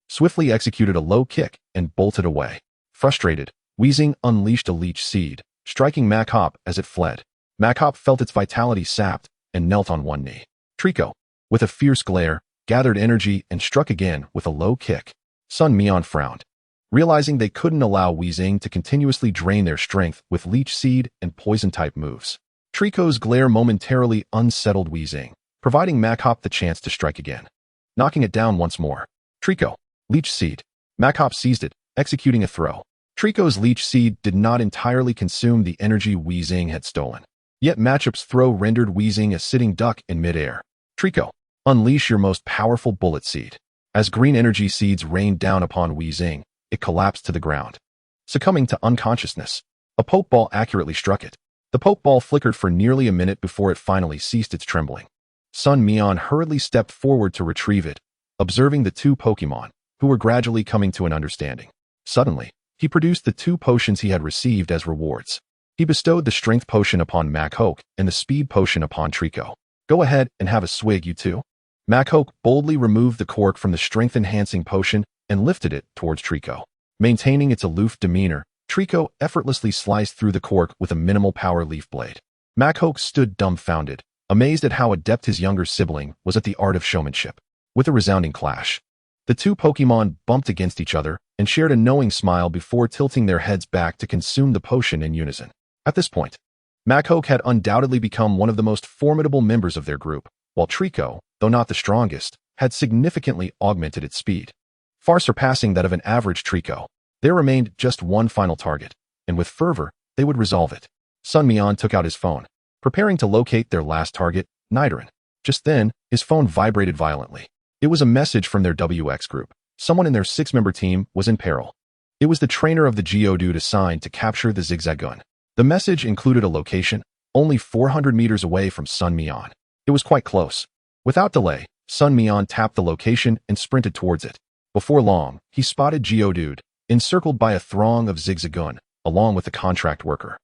swiftly executed a low kick and bolted away. Frustrated, Weezing unleashed a Leech Seed, striking Machop as it fled. Machop felt its vitality sapped and knelt on one knee. Trico, with a fierce glare, gathered energy and struck again with a low kick. Sun Mian frowned, realizing they couldn't allow Weezing to continuously drain their strength with Leech Seed and Poison-type moves. Trico's glare momentarily unsettled Weezing, providing Machop the chance to strike again. Knocking it down once more. Trico, Leech Seed. Machop seized it, executing a throw. Trico's Leech Seed did not entirely consume the energy Weezing had stolen. Yet Machop's throw rendered Weezing a sitting duck in midair. Trico, unleash your most powerful Bullet Seed. As green energy seeds rained down upon Weezing, it collapsed to the ground. Succumbing to unconsciousness, a Poke Ball accurately struck it. The Poke Ball flickered for nearly a minute before it finally ceased its trembling. Sun Mian hurriedly stepped forward to retrieve it, observing the two Pokémon, who were gradually coming to an understanding. Suddenly, he produced the two potions he had received as rewards. He bestowed the Strength Potion upon Machop and the Speed Potion upon Trico. Go ahead and have a swig, you two. Machop boldly removed the cork from the strength-enhancing potion and lifted it towards Trico. Maintaining its aloof demeanor, Trico effortlessly sliced through the cork with a minimal power Leaf Blade. Machop stood dumbfounded, amazed at how adept his younger sibling was at the art of showmanship. With a resounding clash, the two Pokémon bumped against each other and shared a knowing smile before tilting their heads back to consume the potion in unison. At this point, Machop had undoubtedly become one of the most formidable members of their group, while Trico, though not the strongest, had significantly augmented its speed, far surpassing that of an average Trico. There remained just one final target, and with fervor, they would resolve it. Sun Mian took out his phone, preparing to locate their last target, Nidoran. Just then, his phone vibrated violently. It was a message from their WX group. Someone in their 6-member team was in peril. It was the trainer of the Geodude assigned to capture the Zigzagoon. The message included a location, only 400 meters away from Sun Mian. It was quite close. Without delay, Sun Mian tapped the location and sprinted towards it. Before long, he spotted Geodude, encircled by a throng of Zigzagoon, along with the contract worker.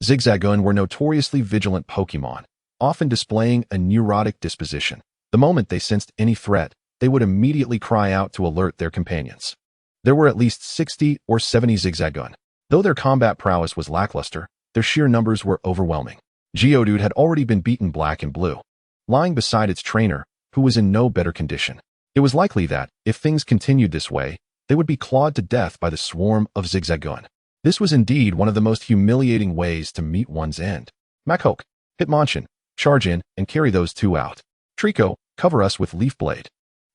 Zigzagoon were notoriously vigilant Pokémon, often displaying a neurotic disposition. The moment they sensed any threat, they would immediately cry out to alert their companions. There were at least 60 or 70 Zigzagoon. Though their combat prowess was lackluster, their sheer numbers were overwhelming. Geodude had already been beaten black and blue, lying beside its trainer, who was in no better condition. It was likely that, if things continued this way, they would be clawed to death by the swarm of Zigzagoon. This was indeed one of the most humiliating ways to meet one's end. Machop, Hitmonchan, charge in and carry those two out. Trico, cover us with Leaf Blade.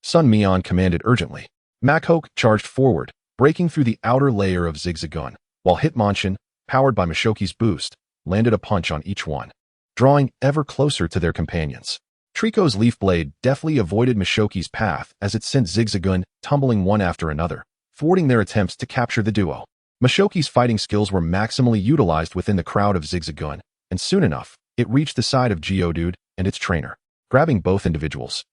Sun Mian commanded urgently. Machop charged forward, breaking through the outer layer of Zigzagoon, while Hitmonchan, powered by Mashoki's boost, landed a punch on each one, drawing ever closer to their companions. Trico's Leaf Blade deftly avoided Mashoki's path as it sent Zigzagoon tumbling one after another, thwarting their attempts to capture the duo. Mashoki's fighting skills were maximally utilized within the crowd of Zigzagoon, and soon enough, it reached the side of Geodude and its trainer, grabbing both individuals.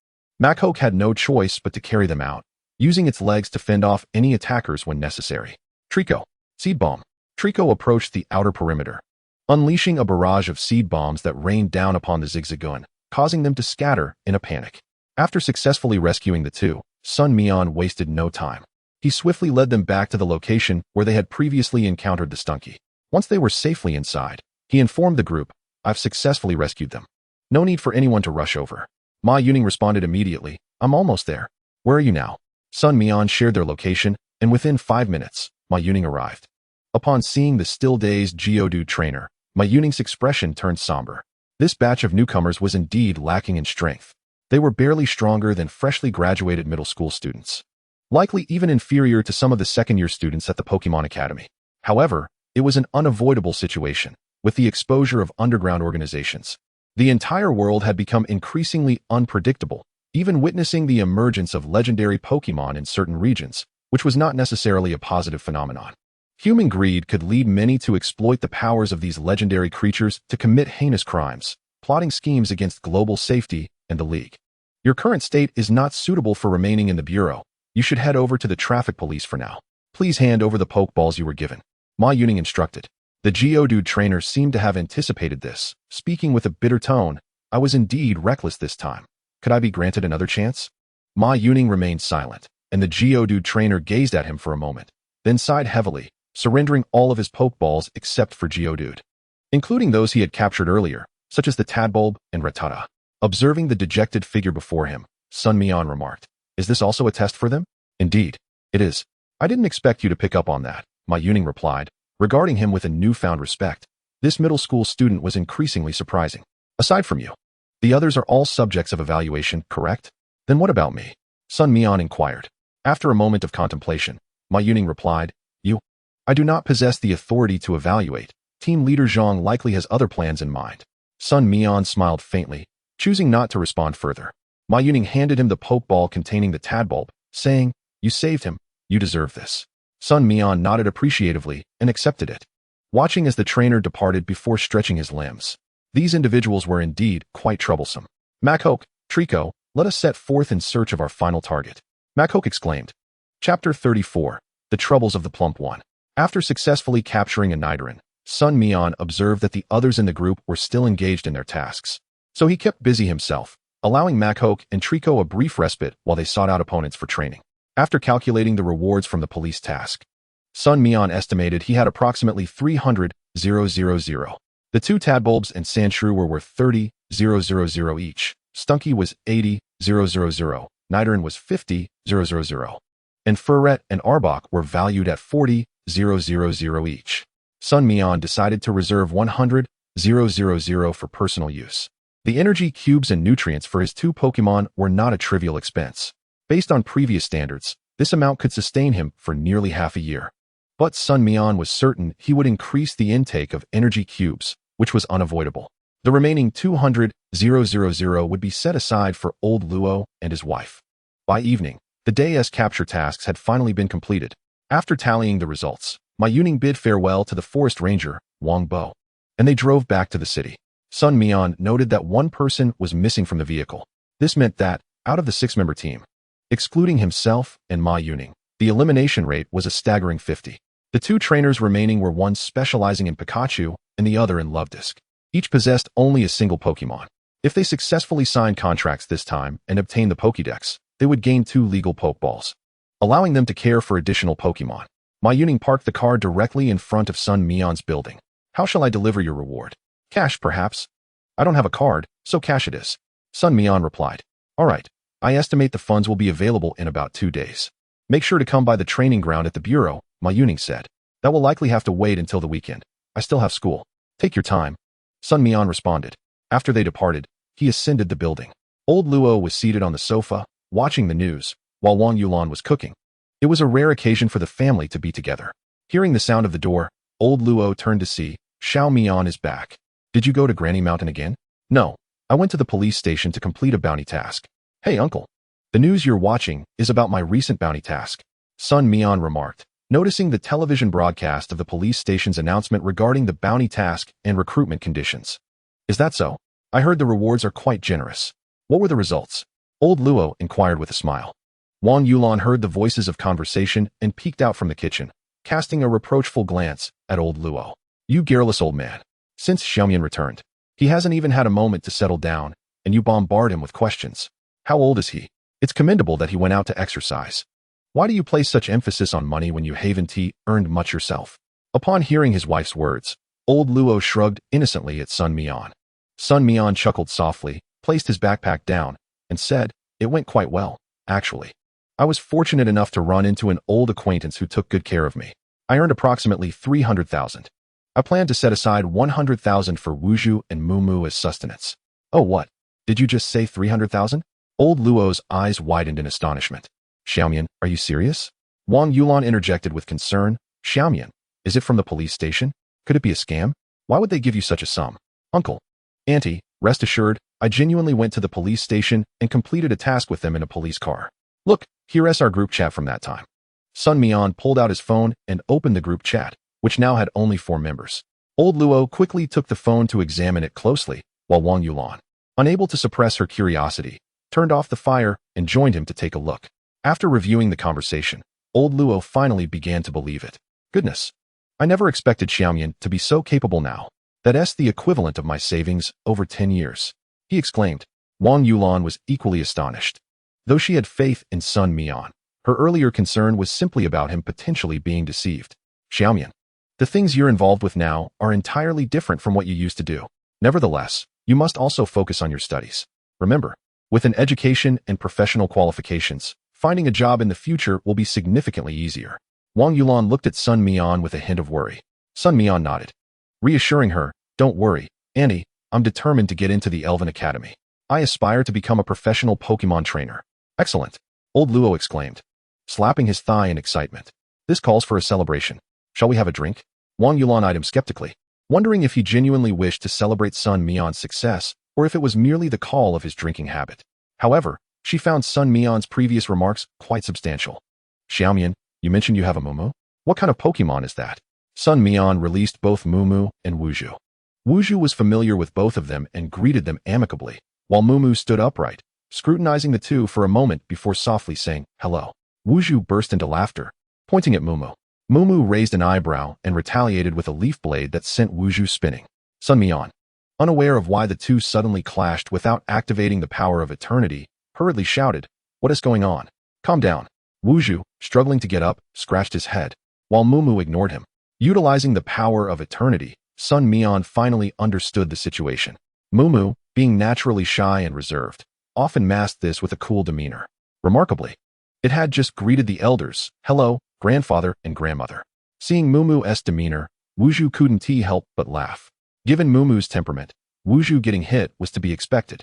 Machoke had no choice but to carry them out, using its legs to fend off any attackers when necessary. Trico. Seed Bomb. Trico approached the outer perimeter, unleashing a barrage of seed bombs that rained down upon the Zigzagoon, causing them to scatter in a panic. After successfully rescuing the two, Sun Mian wasted no time. He swiftly led them back to the location where they had previously encountered the Stunky. Once they were safely inside, he informed the group, "I've successfully rescued them. No need for anyone to rush over." Ma Yuning responded immediately, "I'm almost there. Where are you now?" Sun Mian shared their location, and within 5 minutes, Ma Yuning arrived. Upon seeing the still-dazed Geodude trainer, Ma Yuning's expression turned somber. This batch of newcomers was indeed lacking in strength. They were barely stronger than freshly graduated middle school students, likely even inferior to some of the second-year students at the Pokemon Academy. However, it was an unavoidable situation, with the exposure of underground organizations. The entire world had become increasingly unpredictable, even witnessing the emergence of legendary Pokemon in certain regions, which was not necessarily a positive phenomenon. Human greed could lead many to exploit the powers of these legendary creatures to commit heinous crimes, plotting schemes against global safety and the League. Your current state is not suitable for remaining in the Bureau. You should head over to the traffic police for now. Please hand over the Pokeballs you were given, Ma Yuning instructed. The Geodude trainer seemed to have anticipated this, speaking with a bitter tone. "I was indeed reckless this time. Could I be granted another chance?" Ma Yuning remained silent, and the Geodude trainer gazed at him for a moment, then sighed heavily, surrendering all of his Pokeballs except for Geodude, including those he had captured earlier, such as the Tadbulb and Rattata. Observing the dejected figure before him, Sun Mian remarked, "Is this also a test for them?" "Indeed, it is. I didn't expect you to pick up on that," Ma Yuning replied, regarding him with a newfound respect. This middle school student was increasingly surprising. "Aside from you, the others are all subjects of evaluation, correct? Then what about me?" Sun Mian inquired. After a moment of contemplation, Ma Yuning replied, "You. I do not possess the authority to evaluate. Team leader Zhang likely has other plans in mind." Sun Mian smiled faintly, choosing not to respond further. Ma Yuning handed him the Pokeball containing the Tadbulb, saying, "You saved him. You deserve this." Sun Mian nodded appreciatively and accepted it, watching as the trainer departed before stretching his limbs. These individuals were indeed quite troublesome. "Machoke, Trico, let us set forth in search of our final target," Machoke exclaimed. Chapter 34. The Troubles of the Plump One. After successfully capturing a Nidoran, Sun Mian observed that the others in the group were still engaged in their tasks. So he kept busy himself, allowing Machoke and Trico a brief respite while they sought out opponents for training. After calculating the rewards from the police task, Sun Mian estimated he had approximately 300,000. The two Tadbulbs and Sandshrew were worth 30,000 each. Stunky was 80,000. Nidoran was 50,000. And Furret and Arbok were valued at 40,000 each. Sun Mian decided to reserve 100,000 for personal use. The energy cubes and nutrients for his two Pokemon were not a trivial expense. Based on previous standards, this amount could sustain him for nearly half a year. But Sun Mian was certain he would increase the intake of energy cubes, which was unavoidable. The remaining 200,000 would be set aside for old Luo and his wife. By evening, the day's capture tasks had finally been completed. After tallying the results, Ma Yuning bid farewell to the forest ranger, Wang Bo, and they drove back to the city. Sun Mian noted that one person was missing from the vehicle. This meant that, out of the 6-member team, excluding himself and Ma Yuning, the elimination rate was a staggering 50. The two trainers remaining were one specializing in Pikachu and the other in Lovedisk. Each possessed only a single Pokemon. If they successfully signed contracts this time and obtained the Pokédex, they would gain 2 legal Pokeballs, allowing them to care for additional Pokemon. Ma Yuning parked the car directly in front of Sun Mian's building. "How shall I deliver your reward?" "Cash, perhaps." "I don't have a card, so cash it is," Sun Mian replied. "All right. I estimate the funds will be available in about 2 days. Make sure to come by the training ground at the Bureau," Ma Yuning said. "That will likely have to wait until the weekend. I still have school." "Take your time," Sun Mian responded. After they departed, he ascended the building. Old Luo was seated on the sofa, watching the news, while Wang Yulan was cooking. It was a rare occasion for the family to be together. Hearing the sound of the door, Old Luo turned to see, Xiao Mian is back. Did you go to Granny Mountain again? No. I went to the police station to complete a bounty task. Hey, uncle. The news you're watching is about my recent bounty task, Sun Mian remarked, noticing the television broadcast of the police station's announcement regarding the bounty task and recruitment conditions. Is that so? I heard the rewards are quite generous. What were the results? Old Luo inquired with a smile. Wang Yulan heard the voices of conversation and peeked out from the kitchen, casting a reproachful glance at Old Luo. You garrulous old man. Since Xiaomian returned, he hasn't even had a moment to settle down, and you bombard him with questions. How old is he? It's commendable that he went out to exercise. Why do you place such emphasis on money when you haven't earned much yourself? Upon hearing his wife's words, Old Luo shrugged innocently at Sun Mian. Sun Mian chuckled softly, placed his backpack down, and said, It went quite well, actually. I was fortunate enough to run into an old acquaintance who took good care of me. I earned approximately 300,000. I plan to set aside 100,000 for Wuju and Mumu as sustenance. Oh what? Did you just say 300,000? Old Luo's eyes widened in astonishment. Xiaomian, are you serious? Wang Yulan interjected with concern. Xiaomian, is it from the police station? Could it be a scam? Why would they give you such a sum? Uncle. Auntie, rest assured, I genuinely went to the police station and completed a task with them in a police car. Look, here's our group chat from that time. Sun Mian pulled out his phone and opened the group chat, which now had only 4 members. Old Luo quickly took the phone to examine it closely, while Wang Yulan, unable to suppress her curiosity, turned off the fire and joined him to take a look. After reviewing the conversation, Old Luo finally began to believe it. Goodness. I never expected Xiaomian to be so capable now. That's the equivalent of my savings over 10 years. He exclaimed. Wang Yulan was equally astonished. Though she had faith in Sun Mian, her earlier concern was simply about him potentially being deceived. Xiaomian, the things you're involved with now are entirely different from what you used to do. Nevertheless, you must also focus on your studies. Remember, with an education and professional qualifications, finding a job in the future will be significantly easier. Wang Yulan looked at Sun Mian with a hint of worry. Sun Mian nodded, reassuring her, Don't worry, Auntie, I'm determined to get into the Elven Academy. I aspire to become a professional Pokémon trainer. Excellent, Old Luo exclaimed, slapping his thigh in excitement. This calls for a celebration. Shall we have a drink? Wang Yulan eyed him skeptically, wondering if he genuinely wished to celebrate Sun Mian's success or if it was merely the call of his drinking habit. However, she found Sun Mian's previous remarks quite substantial. Xiaomian, you mentioned you have a Mumu? What kind of Pokemon is that? Sun Mian released both Mumu and Wuju. Wuju was familiar with both of them and greeted them amicably, while Mumu stood upright, scrutinizing the two for a moment before softly saying, Hello. Wuju burst into laughter, pointing at Mumu. Mumu raised an eyebrow and retaliated with a leaf blade that sent Wuju spinning. Sun Mian, unaware of why the two suddenly clashed without activating the power of eternity, hurriedly shouted, What is going on? Calm down. Wuju, struggling to get up, scratched his head, while Mumu ignored him. Utilizing the power of eternity, Sun Mian finally understood the situation. Mumu, being naturally shy and reserved, often masked this with a cool demeanor. Remarkably, it had just greeted the elders, hello, grandfather and grandmother. Seeing Mumu's demeanor, Wuju couldn't help but laugh. Given Mumu's temperament, Wuju getting hit was to be expected.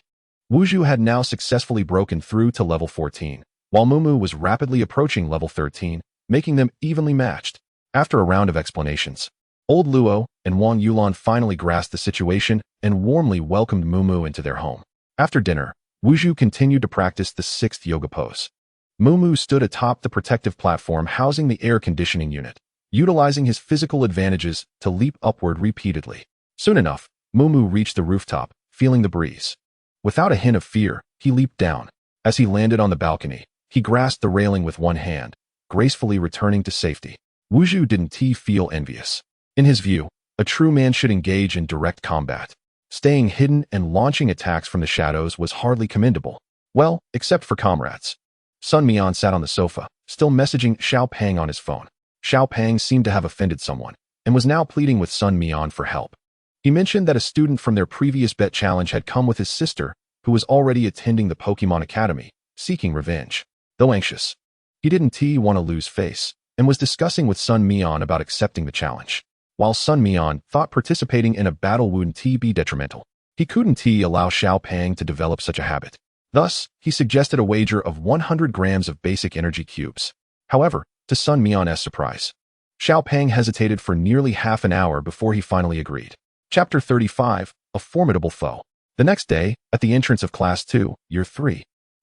Wuju had now successfully broken through to level 14, while Mumu was rapidly approaching level 13, making them evenly matched. After a round of explanations, Old Luo and Wang Yulan finally grasped the situation and warmly welcomed Mumu into their home. After dinner, Wuju continued to practice the 6th yoga pose. Mumu stood atop the protective platform housing the air conditioning unit, utilizing his physical advantages to leap upward repeatedly. Soon enough, Mumu reached the rooftop, feeling the breeze. Without a hint of fear, he leaped down. As he landed on the balcony, he grasped the railing with one hand, gracefully returning to safety. Wuju didn't feel envious. In his view, a true man should engage in direct combat. Staying hidden and launching attacks from the shadows was hardly commendable. Well, except for comrades. Sun Mian sat on the sofa, still messaging Xiao Pang on his phone. Xiao Pang seemed to have offended someone, and was now pleading with Sun Mian for help. He mentioned that a student from their previous bet challenge had come with his sister, who was already attending the Pokemon Academy, seeking revenge. Though anxious, he didn't want to lose face, and was discussing with Sun Mian about accepting the challenge. While Sun Mian thought participating in a battle wouldn't be detrimental, he couldn't allow Xiao Pang to develop such a habit. Thus, he suggested a wager of 100 grams of basic energy cubes. However, to Sun Mian's surprise, Xiao Pang hesitated for nearly half an hour before he finally agreed. Chapter 35, A Formidable Foe. The next day, at the entrance of Class 2, Year 3,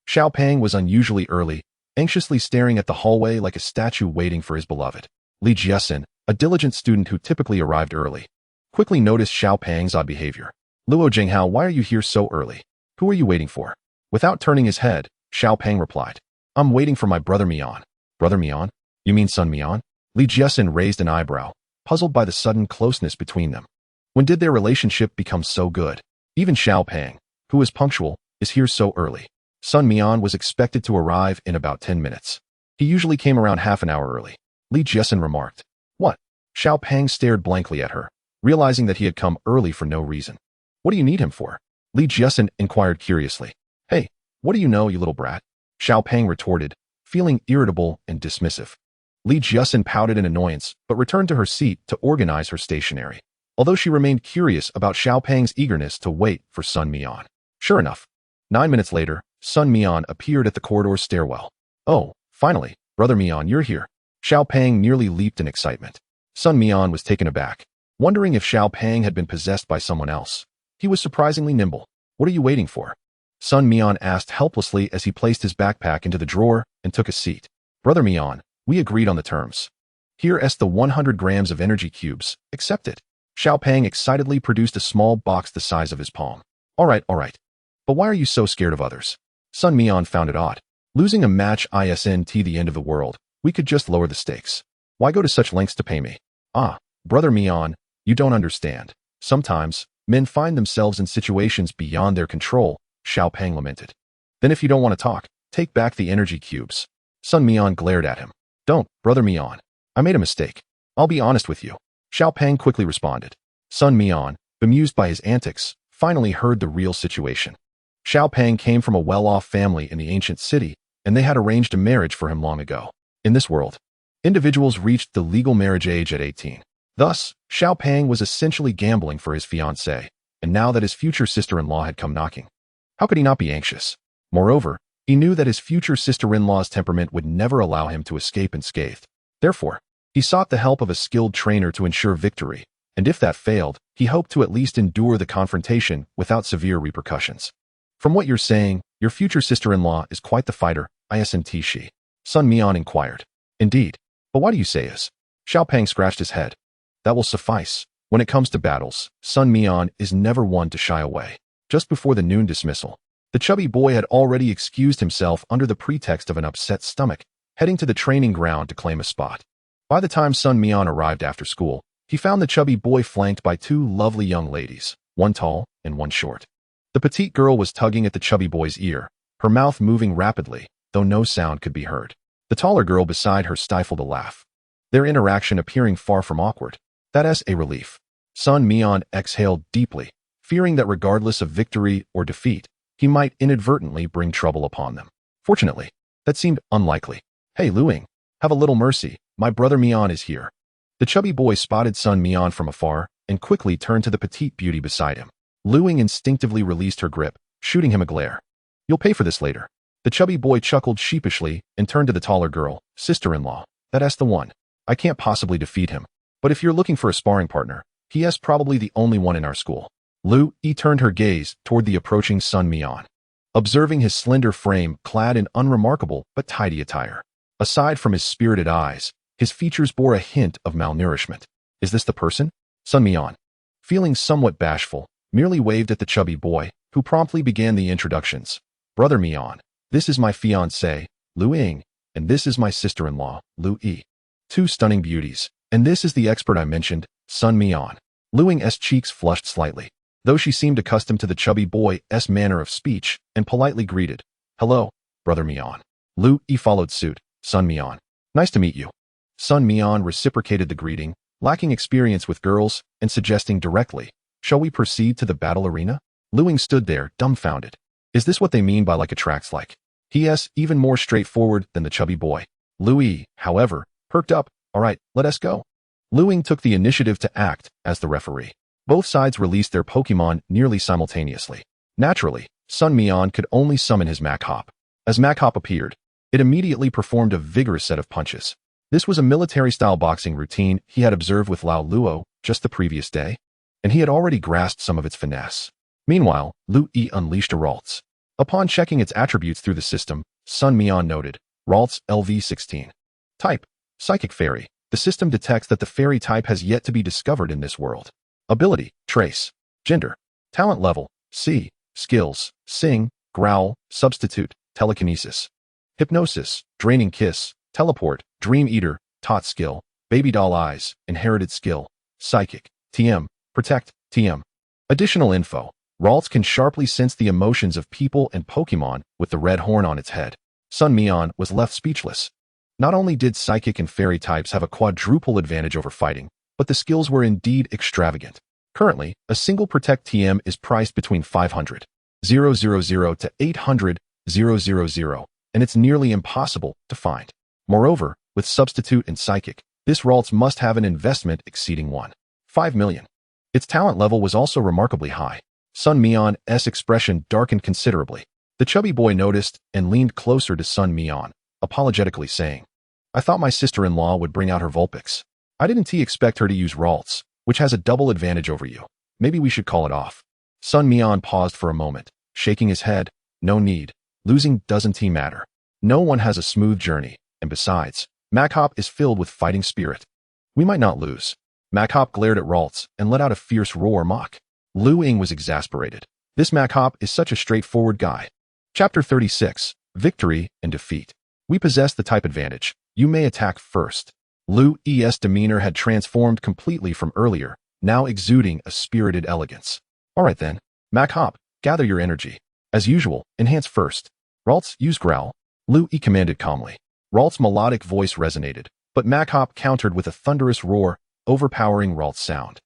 Xiao Pang was unusually early, anxiously staring at the hallway like a statue waiting for his beloved. Li Jiesin, a diligent student who typically arrived early, quickly noticed Xiao Pang's odd behavior. Luo Jinghao, why are you here so early? Who are you waiting for? Without turning his head, Xiao Pang replied, I'm waiting for my brother Mian. Brother Mian? You mean Sun Mian? Li Jiesin raised an eyebrow, puzzled by the sudden closeness between them. When did their relationship become so good? Even Xiao Pang, who is punctual, is here so early. Sun Mian was expected to arrive in about 10 minutes. He usually came around half an hour early. Li Jiesin remarked. What? Xiao Pang stared blankly at her, realizing that he had come early for no reason. What do you need him for? Li Jiesin inquired curiously. Hey, what do you know, you little brat? Xiao Pang retorted, feeling irritable and dismissive. Li Jiesin pouted in annoyance, but returned to her seat to organize her stationery, although she remained curious about Xiao Pang's eagerness to wait for Sun Mian. Sure enough, 9 minutes later, Sun Mian appeared at the corridor stairwell. Oh, finally, Brother Mian, you're here. Xiao Pang nearly leaped in excitement. Sun Mian was taken aback, wondering if Xiao Pang had been possessed by someone else. He was surprisingly nimble. What are you waiting for? Sun Mian asked helplessly as he placed his backpack into the drawer and took a seat. Brother Mian, we agreed on the terms. Here's the 100 grams of energy cubes. Accept it. Xiao Pang excitedly produced a small box the size of his palm. All right. But why are you so scared of others? Sun Mian found it odd. Losing a match isn't the end of the world. We could just lower the stakes. Why go to such lengths to pay me? Brother Mian, you don't understand. Sometimes, men find themselves in situations beyond their control, Xiao Pang lamented. Then if you don't want to talk, take back the energy cubes. Sun Mian glared at him. Don't, Brother Mian. I made a mistake. I'll be honest with you. Xiao Pang quickly responded. Sun Mian, bemused by his antics, finally heard the real situation. Xiao Pang came from a well-off family in the ancient city, and they had arranged a marriage for him long ago. In this world, individuals reached the legal marriage age at 18. Thus, Xiao Pang was essentially gambling for his fiancée, and now that his future sister-in-law had come knocking, how could he not be anxious? Moreover, he knew that his future sister-in-law's temperament would never allow him to escape unscathed. Therefore, he sought the help of a skilled trainer to ensure victory, and if that failed, he hoped to at least endure the confrontation without severe repercussions. From what you're saying, your future sister-in-law is quite the fighter, isn't she? Sun Mian inquired. Indeed. But why do you say is? Xiao Pang scratched his head. That will suffice. When it comes to battles, Sun Mian is never one to shy away. Just before the noon dismissal, the chubby boy had already excused himself under the pretext of an upset stomach, heading to the training ground to claim a spot. By the time Sun Mian arrived after school, he found the chubby boy flanked by two lovely young ladies, one tall and one short. The petite girl was tugging at the chubby boy's ear, her mouth moving rapidly, though no sound could be heard. The taller girl beside her stifled a laugh, their interaction appearing far from awkward. That's a relief. Sun Mian exhaled deeply, fearing that regardless of victory or defeat, he might inadvertently bring trouble upon them. Fortunately, that seemed unlikely. Hey Luing, have a little mercy, my brother Mian is here. The chubby boy spotted Sun Mian from afar and quickly turned to the petite beauty beside him. Luing instinctively released her grip, shooting him a glare. You'll pay for this later. The chubby boy chuckled sheepishly and turned to the taller girl, sister-in-law. That's the one. I can't possibly defeat him. But if you're looking for a sparring partner, he is probably the only one in our school. Lu Yi turned her gaze toward the approaching Sun Mian, observing his slender frame clad in unremarkable but tidy attire. Aside from his spirited eyes, his features bore a hint of malnourishment. Is this the person? Sun Mian, feeling somewhat bashful, merely waved at the chubby boy, who promptly began the introductions. Brother Mian, this is my fiancée, Lu Ying, and this is my sister-in-law, Lu Yi. Two stunning beauties, and this is the expert I mentioned, Sun Mian. Lu Ying's cheeks flushed slightly, though she seemed accustomed to the chubby boy's manner of speech, and politely greeted. Hello, Brother Mian. Lu Yi followed suit. Sun Mian. Nice to meet you. Sun Mian reciprocated the greeting, lacking experience with girls, and suggesting directly, shall we proceed to the battle arena? Lu Ying stood there, dumbfounded. Is this what they mean by like attracts like? He.s. even more straightforward than the chubby boy. Lu Yi, however, perked up. All right, let us go. Lu Ying took the initiative to act as the referee. Both sides released their Pokemon nearly simultaneously. Naturally, Sun Mian could only summon his Mach Hop. As Mach Hop appeared, it immediately performed a vigorous set of punches. This was a military-style boxing routine he had observed with Lao Luo just the previous day, and he had already grasped some of its finesse. Meanwhile, Lu Yi unleashed a Ralts. Upon checking its attributes through the system, Sun Mian noted, Ralts LV16. Type: Psychic Fairy. The system detects that the fairy type has yet to be discovered in this world. Ability: Trace. Gender: Talent level: C. Skills: Sing, Growl, Substitute, Telekinesis. Hypnosis, Draining Kiss, Teleport, Dream Eater, Taught Skill, Baby Doll Eyes, Inherited Skill, Psychic, TM, Protect, TM. Additional info: Ralts can sharply sense the emotions of people and Pokemon with the red horn on its head. Sun Mian was left speechless. Not only did Psychic and Fairy types have a quadruple advantage over fighting, but the skills were indeed extravagant. Currently, a single Protect TM is priced between 500,000 to 800,000, and it's nearly impossible to find. Moreover, with Substitute and Psychic, this Ralts must have an investment exceeding 1.5 million. Its talent level was also remarkably high. Sun Mian's expression darkened considerably. The chubby boy noticed and leaned closer to Sun Mian, apologetically saying, I thought my sister-in-law would bring out her Vulpix. I didn't expect her to use Ralts, which has a double advantage over you. Maybe we should call it off. Sun Mian paused for a moment, shaking his head. No need. Losing doesn't matter. No one has a smooth journey, and besides, Macop is filled with fighting spirit. We might not lose. Macop glared at Ralts and let out a fierce roar mock. Lu Ying was exasperated. This Macop is such a straightforward guy. Chapter 36, Victory and Defeat. We possess the type advantage. You may attack first. Lu Yi's demeanor had transformed completely from earlier, now exuding a spirited elegance. All right then, Macop, gather your energy. As usual, enhance first. Ralts, use Growl. Lu Yi commanded calmly. Ralts' melodic voice resonated, but Macop countered with a thunderous roar, overpowering Ralts' sound.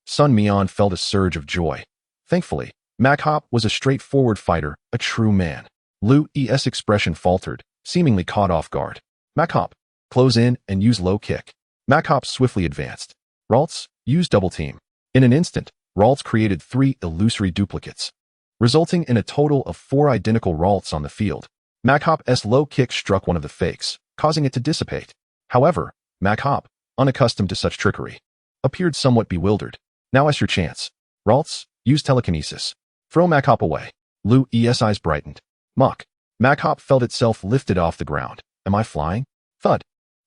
Sun Mian felt a surge of joy. Thankfully, Macop was a straightforward fighter, a true man. Lu Yi's expression faltered, seemingly caught off guard. Macop, close in and use low kick. Macop swiftly advanced. Ralts, use double team. In an instant, Ralts created 3 illusory duplicates, resulting in a total of 4 identical Ralts on the field. Macop's low kick struck one of the fakes, causing it to dissipate. However, Macop, unaccustomed to such trickery, appeared somewhat bewildered. Now is your chance. Ralts, use telekinesis. Throw Macop away. Lu Yi's eyes brightened. Muck. Macop felt itself lifted off the ground. Am I flying? Thud.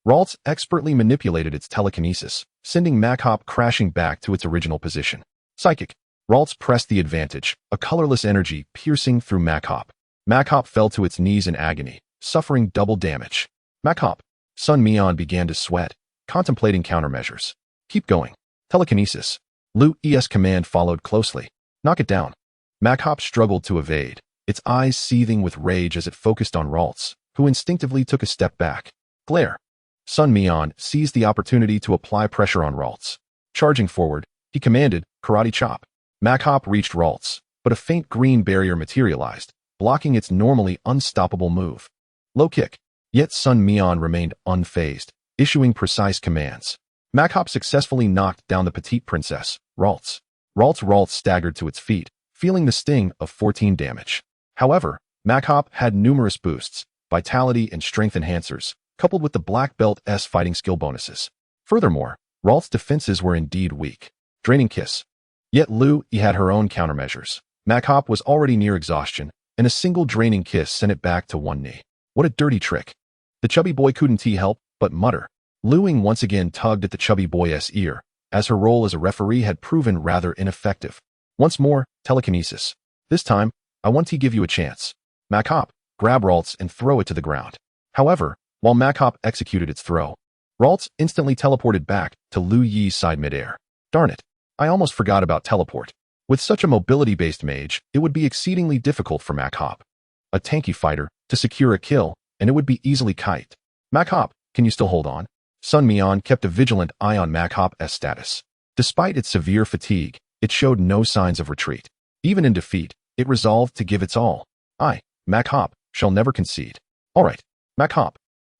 Ralts expertly manipulated its telekinesis, sending Macop crashing back to its original position. Psychic. Ralts pressed the advantage, a colorless energy piercing through Macop. Macop fell to its knees in agony, suffering double damage. Macop. Sun Mian began to sweat, contemplating countermeasures. Keep going. Telekinesis. Lu Yi's command followed closely. Knock it down. Macop struggled to evade, its eyes seething with rage as it focused on Ralts, who instinctively took a step back. Glare. Sun Mian seized the opportunity to apply pressure on Ralts. Charging forward, he commanded, Karate Chop. Macop reached Ralts, but a faint green barrier materialized, blocking its normally unstoppable move. Low kick. Yet Sun Mian remained unfazed, issuing precise commands. Macop successfully knocked down the petite princess, Ralts. Ralts staggered to its feet, feeling the sting of 14 damage. However, Macop had numerous boosts, vitality and strength enhancers, coupled with the Black Belt's fighting skill bonuses. Furthermore, Ralts' defenses were indeed weak. Draining Kiss. Yet Lu Yi had her own countermeasures. Macop was already near exhaustion, and a single Draining Kiss sent it back to one knee. What a dirty trick. The chubby boy couldn't help but mutter. Lu Ying once again tugged at the chubby boy's ear, as her role as a referee had proven rather ineffective. Once more, telekinesis. This time, I want to give you a chance. Macop, grab Ralts and throw it to the ground. However, while Macop executed its throw, Ralts instantly teleported back to Lu Yi's side midair. Darn it, I almost forgot about teleport. With such a mobility-based mage, it would be exceedingly difficult for Macop, a tanky fighter, to secure a kill, and it would be easily kite. Macop, can you still hold on? Sun Mian kept a vigilant eye on Macop's status. Despite its severe fatigue, it showed no signs of retreat. Even in defeat, it resolved to give its all. I, Macop, shall never concede. Alright, Macop.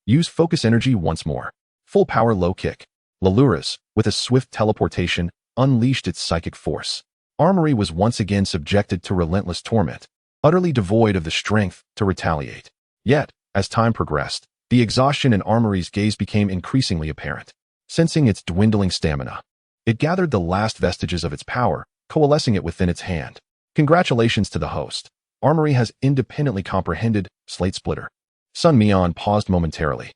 Use focus energy once more. Full power low kick. Laluras, with a swift teleportation, unleashed its psychic force. Armory was once again subjected to relentless torment, utterly devoid of the strength to retaliate. Yet, as time progressed, The exhaustion in Armory's gaze became increasingly apparent. Sensing its dwindling stamina, it gathered the last vestiges of its power, coalescing it within its hand. Congratulations to the host. Armory has independently comprehended Slate Splitter. Sun Mian paused momentarily,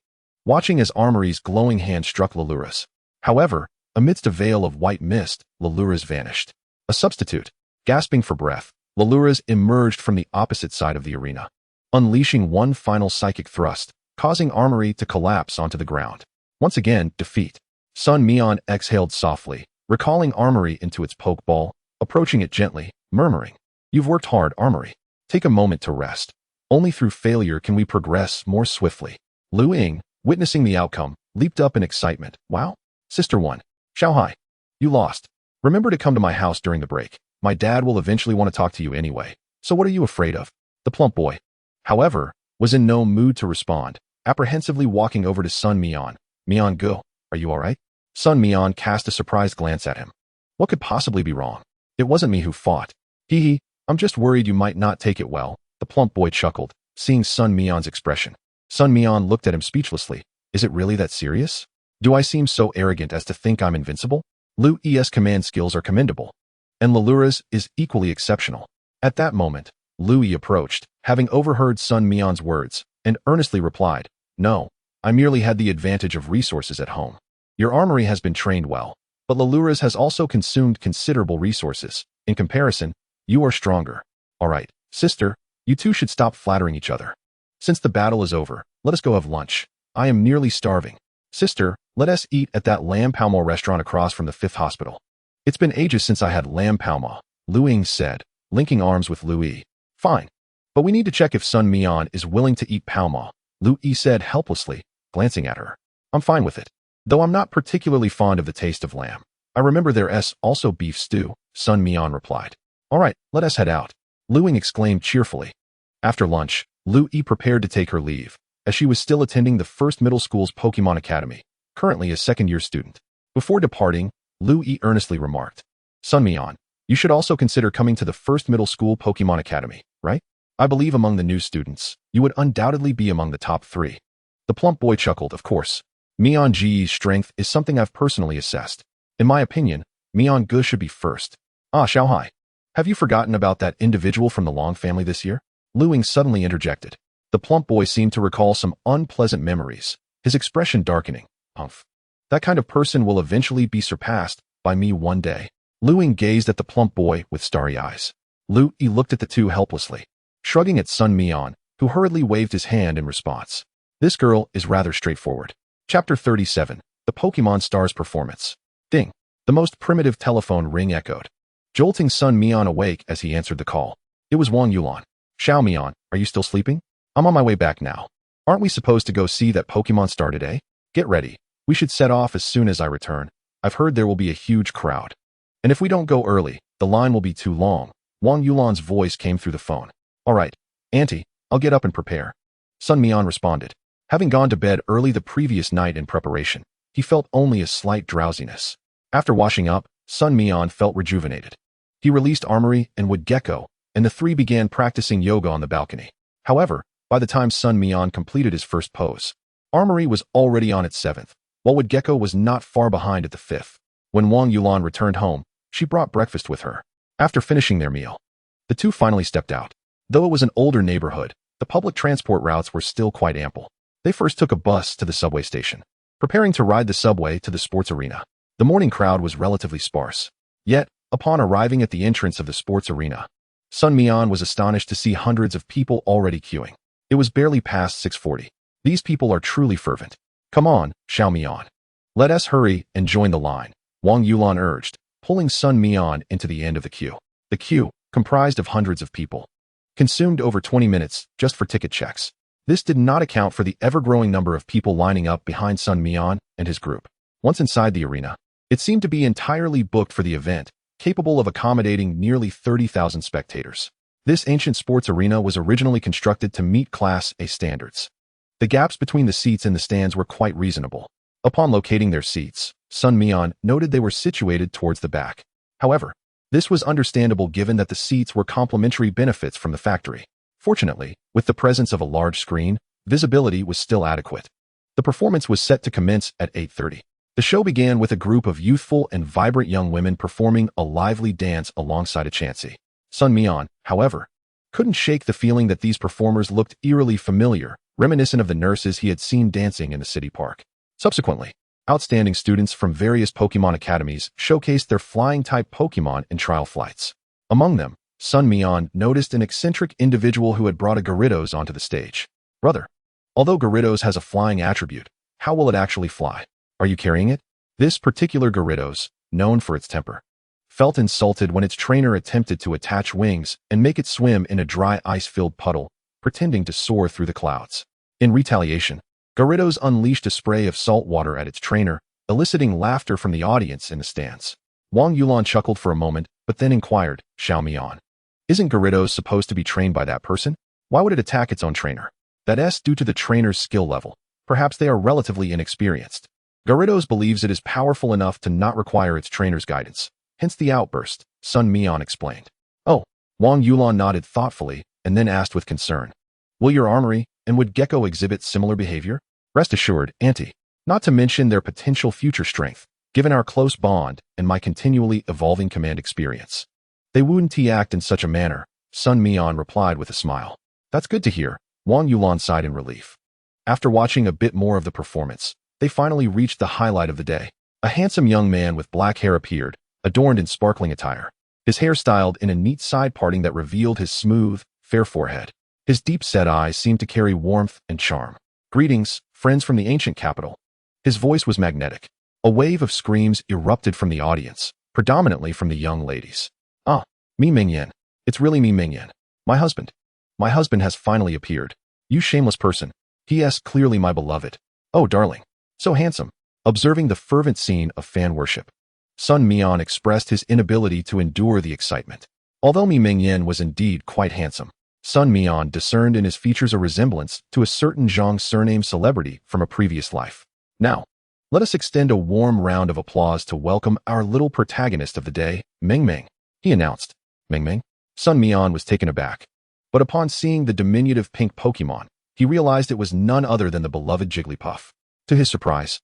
watching as Armory's glowing hand struck Lalura's. However, amidst a veil of white mist, Lalura's vanished. A substitute. Gasping for breath, Lalura's emerged from the opposite side of the arena, unleashing one final psychic thrust, causing Armory to collapse onto the ground. Once again, defeat. Sun Mian exhaled softly, recalling Armory into its pokeball, approaching it gently, murmuring, "You've worked hard, Armory. Take a moment to rest. Only through failure can we progress more swiftly." Lu Ying, witnessing the outcome, leaped up in excitement. "Wow, Sister One. Xiaohai, you lost. Remember to come to my house during the break. My dad will eventually want to talk to you anyway, so what are you afraid of?" The plump boy, however, was in no mood to respond, apprehensively walking over to Sun Mian. "Mian Gu, are you alright?" Sun Mian cast a surprised glance at him. What could possibly be wrong? "It wasn't me who fought. Hee, I'm just worried you might not take it well." The plump boy chuckled, seeing Sun Mian's expression. Sun Mian looked at him speechlessly. "Is it really that serious? Do I seem so arrogant as to think I'm invincible? Lu Yi's command skills are commendable, and Lalura's is equally exceptional." At that moment, Lu Yi approached, having overheard Sun Mian's words, and earnestly replied, "No, I merely had the advantage of resources at home. Your Armory has been trained well, but Lalura's has also consumed considerable resources. In comparison, you are stronger. Alright, sister, you two should stop flattering each other. Since the battle is over, let us go have lunch. I am nearly starving. Sister, let us eat at that lamb pao mo restaurant across from the 5th hospital." "It's been ages since I had lamb pao mo," Lu Ying said, linking arms with Lu Yi. "Fine. But we need to check if Sun Mian is willing to eat pao mo," Lu Yi said helplessly, glancing at her. "I'm fine with it, though I'm not particularly fond of the taste of lamb. I remember there's also beef stew," Sun Mian replied. "Alright, let us head out," Lu Ying exclaimed cheerfully. After lunch, Lu Yi prepared to take her leave, as she was still attending the first middle school's Pokemon Academy, currently a second-year student. Before departing, Lu Yi earnestly remarked, "Sun Mian, you should also consider coming to the first middle school Pokemon Academy, right? I believe among the new students, you would undoubtedly be among the top 3. The plump boy chuckled. "Of course. Mian Ji's strength is something I've personally assessed. In my opinion, Mian Gu should be first. Ah, Xiaohai, have you forgotten about that individual from the Long family this year?" Lu Ying suddenly interjected. The plump boy seemed to recall some unpleasant memories, his expression darkening. "Humph. That kind of person will eventually be surpassed by me one day." Lu Ying gazed at the plump boy with starry eyes. Lu Yi looked at the two helplessly, shrugging at Sun Mian, who hurriedly waved his hand in response. This girl is rather straightforward. Chapter 37. The Pokemon Star's Performance. Ding. The most primitive telephone ring echoed, jolting Sun Mian awake as he answered the call. It was Wang Yulan. "Xiao Mian, are you still sleeping? I'm on my way back now. Aren't we supposed to go see that Pokemon Star today? Get ready. We should set off as soon as I return. I've heard there will be a huge crowd. And if we don't go early, the line will be too long." Wang Yulan's voice came through the phone. "Alright, Auntie, I'll get up and prepare." Sun Mian responded. Having gone to bed early the previous night in preparation, he felt only a slight drowsiness. After washing up, Sun Mian felt rejuvenated. He released Armory and Wood Gecko, and the three began practicing yoga on the balcony. However, by the time Sun Mian completed his first pose, Armory was already on its 7th, while Wood Gecko was not far behind at the 5th. When Wang Yulan returned home, she brought breakfast with her. After finishing their meal, the two finally stepped out. Though it was an older neighborhood, the public transport routes were still quite ample. They first took a bus to the subway station, preparing to ride the subway to the sports arena. The morning crowd was relatively sparse. Yet, upon arriving at the entrance of the sports arena, Sun Mian was astonished to see hundreds of people already queuing. It was barely past 6:40. These people are truly fervent. "Come on, Xiao Mian. Let us hurry and join the line," Wang Yulan urged, pulling Sun Mian into the end of the queue. The queue, comprised of hundreds of people, consumed over 20 minutes just for ticket checks. This did not account for the ever-growing number of people lining up behind Sun Mian and his group. Once inside the arena, it seemed to be entirely booked for the event, capable of accommodating nearly 30,000 spectators. This ancient sports arena was originally constructed to meet Class A standards. The gaps between the seats in the stands were quite reasonable. Upon locating their seats, Sun Mian noted they were situated towards the back. However, this was understandable given that the seats were complementary benefits from the factory. Fortunately, with the presence of a large screen, visibility was still adequate. The performance was set to commence at 8:30. The show began with a group of youthful and vibrant young women performing a lively dance alongside a Chansey. Sun Mian, however, couldn't shake the feeling that these performers looked eerily familiar, reminiscent of the nurses he had seen dancing in the city park. Subsequently, outstanding students from various Pokémon academies showcased their flying-type Pokémon in trial flights. Among them, Sun Mian noticed an eccentric individual who had brought a Gyarados onto the stage. Brother, although Gyarados has a flying attribute, how will it actually fly? Are you carrying it? This particular Gyarados, known for its temper, felt insulted when its trainer attempted to attach wings and make it swim in a dry ice-filled puddle, pretending to soar through the clouds. In retaliation, Gyarados unleashed a spray of salt water at its trainer, eliciting laughter from the audience in the stands. Wang Yulan chuckled for a moment, but then inquired, Xiao Mian, isn't Gyarados supposed to be trained by that person? Why would it attack its own trainer? That's due to the trainer's skill level. Perhaps they are relatively inexperienced. Gyarados believes it is powerful enough to not require its trainer's guidance, hence the outburst, Sun Mian explained. Oh, Wang Yulan nodded thoughtfully and then asked with concern, will your armory and would Gecko exhibit similar behavior? Rest assured, Auntie, not to mention their potential future strength, given our close bond and my continually evolving command experience. They wouldn't act in such a manner, Sun Mian replied with a smile. That's good to hear, Wang Yulan sighed in relief. After watching a bit more of the performance, they finally reached the highlight of the day. A handsome young man with black hair appeared, adorned in sparkling attire. His hair styled in a neat side parting that revealed his smooth, fair forehead. His deep-set eyes seemed to carry warmth and charm. Greetings, friends from the ancient capital. His voice was magnetic. A wave of screams erupted from the audience, predominantly from the young ladies. Ah, Mi Mingyan. It's really Mi Mingyan. My husband. My husband has finally appeared. You shameless person. P.S. Clearly my beloved. Oh, darling. So handsome. Observing the fervent scene of fan worship, Sun Mian expressed his inability to endure the excitement. Although Mi Mingyan was indeed quite handsome, Sun Mian discerned in his features a resemblance to a certain Zhang surname celebrity from a previous life. Now, let us extend a warm round of applause to welcome our little protagonist of the day, Ming Ming, he announced. Ming Ming? Sun Mian was taken aback. But upon seeing the diminutive pink Pokémon, he realized it was none other than the beloved Jigglypuff. To his surprise,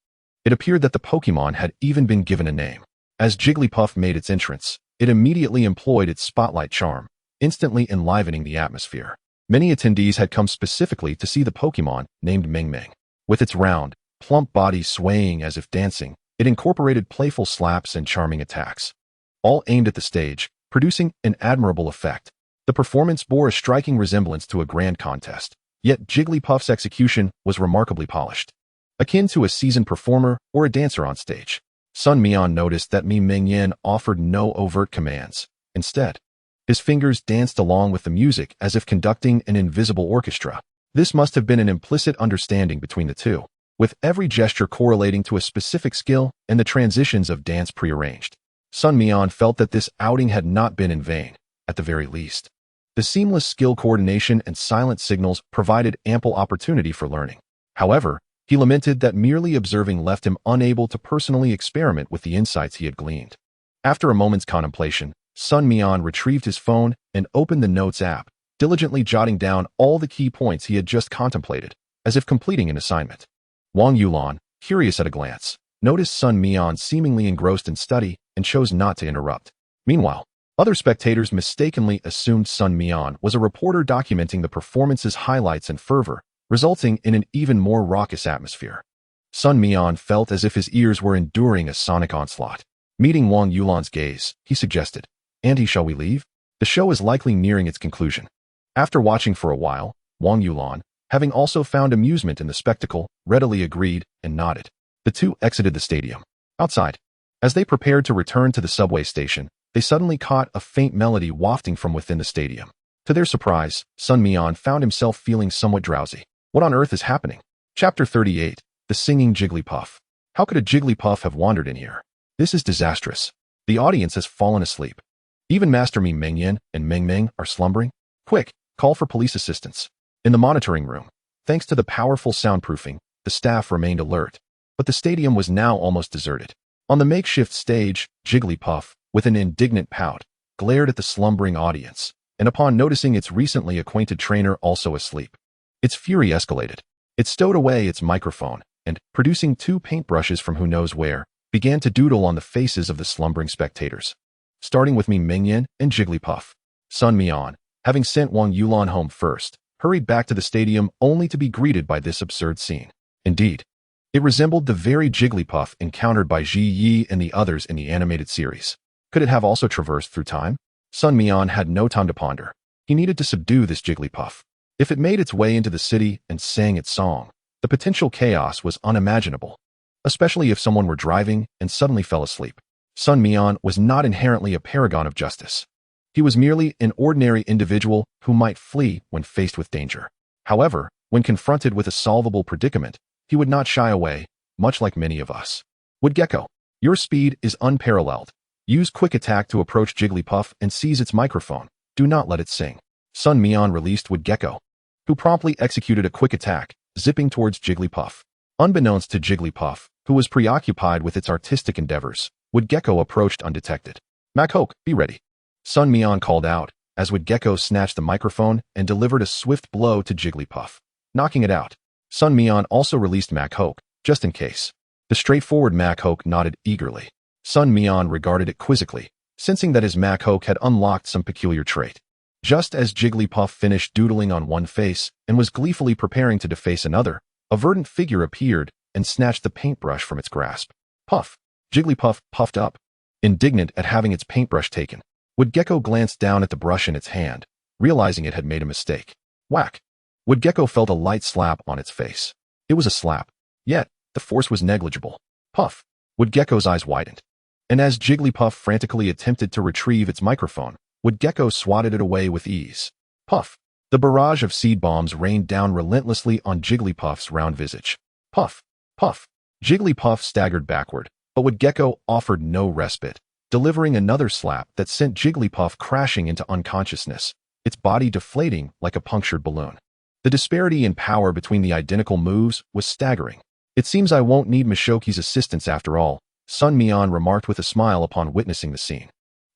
it appeared that the Pokémon had even been given a name. As Jigglypuff made its entrance, it immediately employed its spotlight charm, instantly enlivening the atmosphere. Many attendees had come specifically to see the Pokémon named Ming Ming. With its round, plump body swaying as if dancing, it incorporated playful slaps and charming attacks, all aimed at the stage, producing an admirable effect. The performance bore a striking resemblance to a grand contest, yet Jigglypuff's execution was remarkably polished, akin to a seasoned performer or a dancer on stage. Sun Mian noticed that Mi Mingyan offered no overt commands. Instead, his fingers danced along with the music as if conducting an invisible orchestra. This must have been an implicit understanding between the two, with every gesture correlating to a specific skill and the transitions of dance prearranged. Sun Mian felt that this outing had not been in vain, at the very least. The seamless skill coordination and silent signals provided ample opportunity for learning. However, he lamented that merely observing left him unable to personally experiment with the insights he had gleaned. After a moment's contemplation, Sun Mian retrieved his phone and opened the Notes app, diligently jotting down all the key points he had just contemplated, as if completing an assignment. Wang Yulan, curious at a glance, noticed Sun Mian seemingly engrossed in study and chose not to interrupt. Meanwhile, other spectators mistakenly assumed Sun Mian was a reporter documenting the performance's highlights and fervor, resulting in an even more raucous atmosphere. Sun Mian felt as if his ears were enduring a sonic onslaught. Meeting Wang Yulan's gaze, he suggested, "Auntie, shall we leave? The show is likely nearing its conclusion." After watching for a while, Wang Yulan, having also found amusement in the spectacle, readily agreed and nodded. The two exited the stadium. Outside, as they prepared to return to the subway station, they suddenly caught a faint melody wafting from within the stadium. To their surprise, Sun Mian found himself feeling somewhat drowsy. What on earth is happening? Chapter 38, The Singing Jigglypuff. How could a Jigglypuff have wandered in here? This is disastrous. The audience has fallen asleep. Even Master Mi Mingyan and Ming Ming are slumbering. Quick, call for police assistance. In the monitoring room, thanks to the powerful soundproofing, the staff remained alert. But the stadium was now almost deserted. On the makeshift stage, Jigglypuff, with an indignant pout, glared at the slumbering audience, and upon noticing its recently acquainted trainer also asleep, its fury escalated. It stowed away its microphone and, producing 2 paintbrushes from who knows where, began to doodle on the faces of the slumbering spectators. Starting with Ming-Yan and Jigglypuff. Sun Mian, having sent Wang Yulan home first, hurried back to the stadium only to be greeted by this absurd scene. Indeed, it resembled the very Jigglypuff encountered by Ji Yi and the others in the animated series. Could it have also traversed through time? Sun Mian had no time to ponder. He needed to subdue this Jigglypuff. If it made its way into the city and sang its song, the potential chaos was unimaginable, especially if someone were driving and suddenly fell asleep. Sun Mian was not inherently a paragon of justice. He was merely an ordinary individual who might flee when faced with danger. However, when confronted with a solvable predicament, he would not shy away, much like many of us. Woodgecko, your speed is unparalleled. Use quick attack to approach Jigglypuff and seize its microphone. Do not let it sing. Sun Mian released Woodgecko, who promptly executed a quick attack, zipping towards Jigglypuff. Unbeknownst to Jigglypuff, who was preoccupied with its artistic endeavors, Woodgecko approached undetected. Machoke, be ready. Sun Mian called out, as Woodgecko snatched the microphone and delivered a swift blow to Jigglypuff, knocking it out. Sun Mian also released Machoke, just in case. The straightforward Machoke nodded eagerly. Sun Mian regarded it quizzically, sensing that his Machoke had unlocked some peculiar trait. Just as Jigglypuff finished doodling on one face and was gleefully preparing to deface another, a verdant figure appeared and snatched the paintbrush from its grasp. Puff! Jigglypuff puffed up, indignant at having its paintbrush taken. Woodgecko glanced down at the brush in its hand, realizing it had made a mistake. Whack! Woodgecko felt a light slap on its face. It was a slap, yet the force was negligible. Puff! Woodgecko's eyes widened. And as Jigglypuff frantically attempted to retrieve its microphone, Woodgecko swatted it away with ease. Puff! The barrage of seed bombs rained down relentlessly on Jigglypuff's round visage. Puff! Puff! Jigglypuff staggered backward, but Woodgecko offered no respite, delivering another slap that sent Jigglypuff crashing into unconsciousness, its body deflating like a punctured balloon. The disparity in power between the identical moves was staggering. It seems I won't need Machoke's assistance after all, Sun Mian remarked with a smile upon witnessing the scene.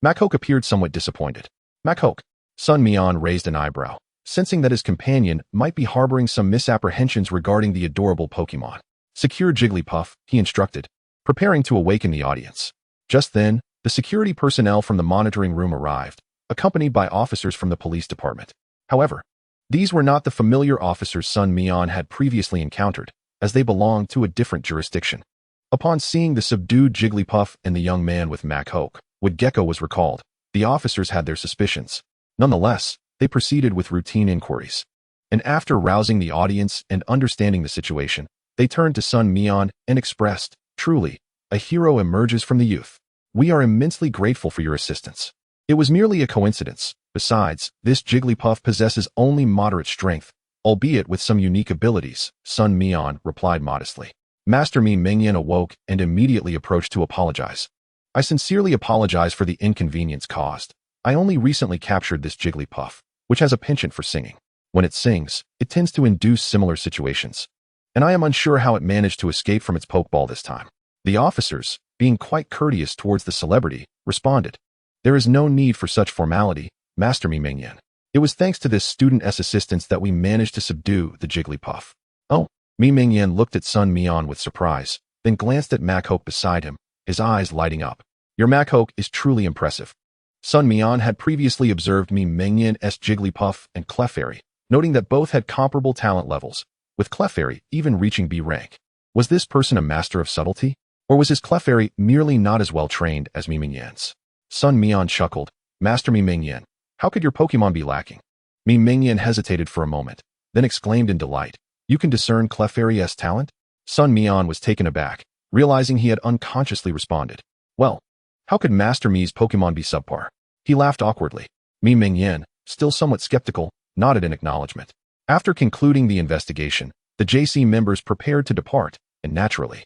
Machoke appeared somewhat disappointed. Machoke. Sun Mian raised an eyebrow, sensing that his companion might be harboring some misapprehensions regarding the adorable Pokémon. Secure Jigglypuff, he instructed, preparing to awaken the audience. Just then, the security personnel from the monitoring room arrived, accompanied by officers from the police department. However, these were not the familiar officers Sun Mian had previously encountered, as they belonged to a different jurisdiction. Upon seeing the subdued Jigglypuff and the young man with Machoke, Woodgecko was recalled. The officers had their suspicions. Nonetheless, they proceeded with routine inquiries. And after rousing the audience and understanding the situation, they turned to Sun Mian and expressed, truly, a hero emerges from the youth. We are immensely grateful for your assistance. It was merely a coincidence. Besides, this Jigglypuff possesses only moderate strength, albeit with some unique abilities, Sun Mian replied modestly. Master Ming-Yan awoke and immediately approached to apologize. I sincerely apologize for the inconvenience caused. I only recently captured this Jigglypuff, which has a penchant for singing. When it sings, it tends to induce similar situations. And I am unsure how it managed to escape from its pokeball this time. The officers, being quite courteous towards the celebrity, responded. There is no need for such formality, Master Ming-Yan. It was thanks to this student's assistance that we managed to subdue the Jigglypuff. Oh, Ming-Yan looked at Sun Mian with surprise, then glanced at Machoke beside him, his eyes lighting up. Your Machoke is truly impressive. Sun Mian had previously observed Ming-Yan's Jigglypuff and Clefairy, noting that both had comparable talent levels, with Clefairy even reaching B rank. Was this person a master of subtlety? Or was his Clefairy merely not as well trained as Ming-Yan's? Sun Mian chuckled. Master Ming-Yan, how could your Pokémon be lacking? Ming-Yan hesitated for a moment, then exclaimed in delight. You can discern Clefairy's talent? Sun Mian was taken aback, realizing he had unconsciously responded. Well, how could Master Mi's Pokémon be subpar? He laughed awkwardly. Ming-Yan, still somewhat skeptical, nodded in acknowledgement. After concluding the investigation, the JC members prepared to depart, and naturally,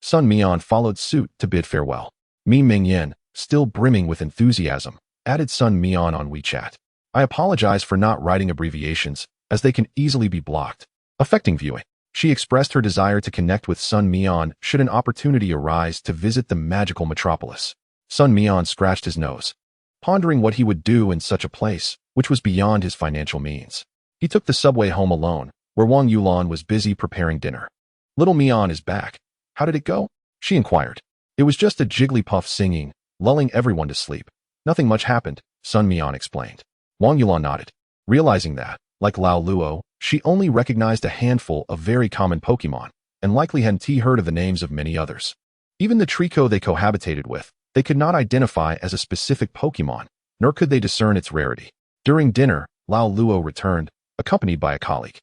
Sun Mian followed suit to bid farewell. Ming-Yan, still brimming with enthusiasm, added Sun Mian on WeChat. I apologize for not writing abbreviations, as they can easily be blocked, affecting viewing. She expressed her desire to connect with Sun Mian should an opportunity arise to visit the magical metropolis. Sun Mian scratched his nose, pondering what he would do in such a place, which was beyond his financial means. He took the subway home alone, where where Wang Yulan was busy preparing dinner. Little Mian is back. How did it go? She inquired. It was just a Jigglypuff singing, lulling everyone to sleep. Nothing much happened, Sun Mian explained. Wang Yulan nodded, realizing that, like Lao Luo, she only recognized a handful of very common Pokemon, and likely hadn't heard of the names of many others. Even the Trico they cohabitated with, they could not identify as a specific Pokemon, nor could they discern its rarity. During dinner, Lao Luo returned, accompanied by a colleague.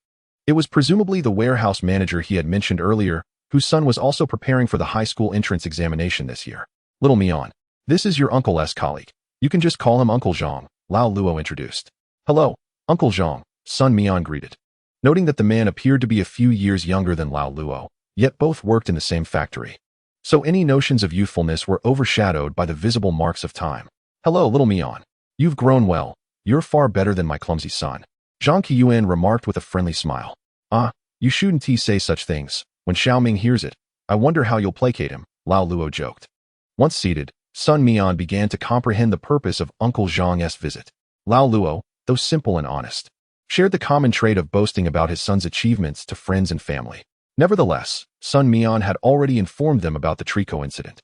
It was presumably the warehouse manager he had mentioned earlier, whose son was also preparing for the high school entrance examination this year. Little Mian, this is your Uncle's colleague. You can just call him Uncle Zhang, Lao Luo introduced. Hello, Uncle Zhang, Sun Mian greeted. Noting that the man appeared to be a few years younger than Lao Luo, yet both worked in the same factory. So any notions of youthfulness were overshadowed by the visible marks of time. Hello, Little Mian. You've grown well. You're far better than my clumsy son. Zhang Qiuan remarked with a friendly smile. You shouldn't say such things. When Xiaoming hears it, I wonder how you'll placate him, Lao Luo joked. Once seated, Sun Mian began to comprehend the purpose of Uncle Zhang's visit. Lao Luo, though simple and honest, shared the common trait of boasting about his son's achievements to friends and family. Nevertheless, Sun Mian had already informed them about the Trico incident,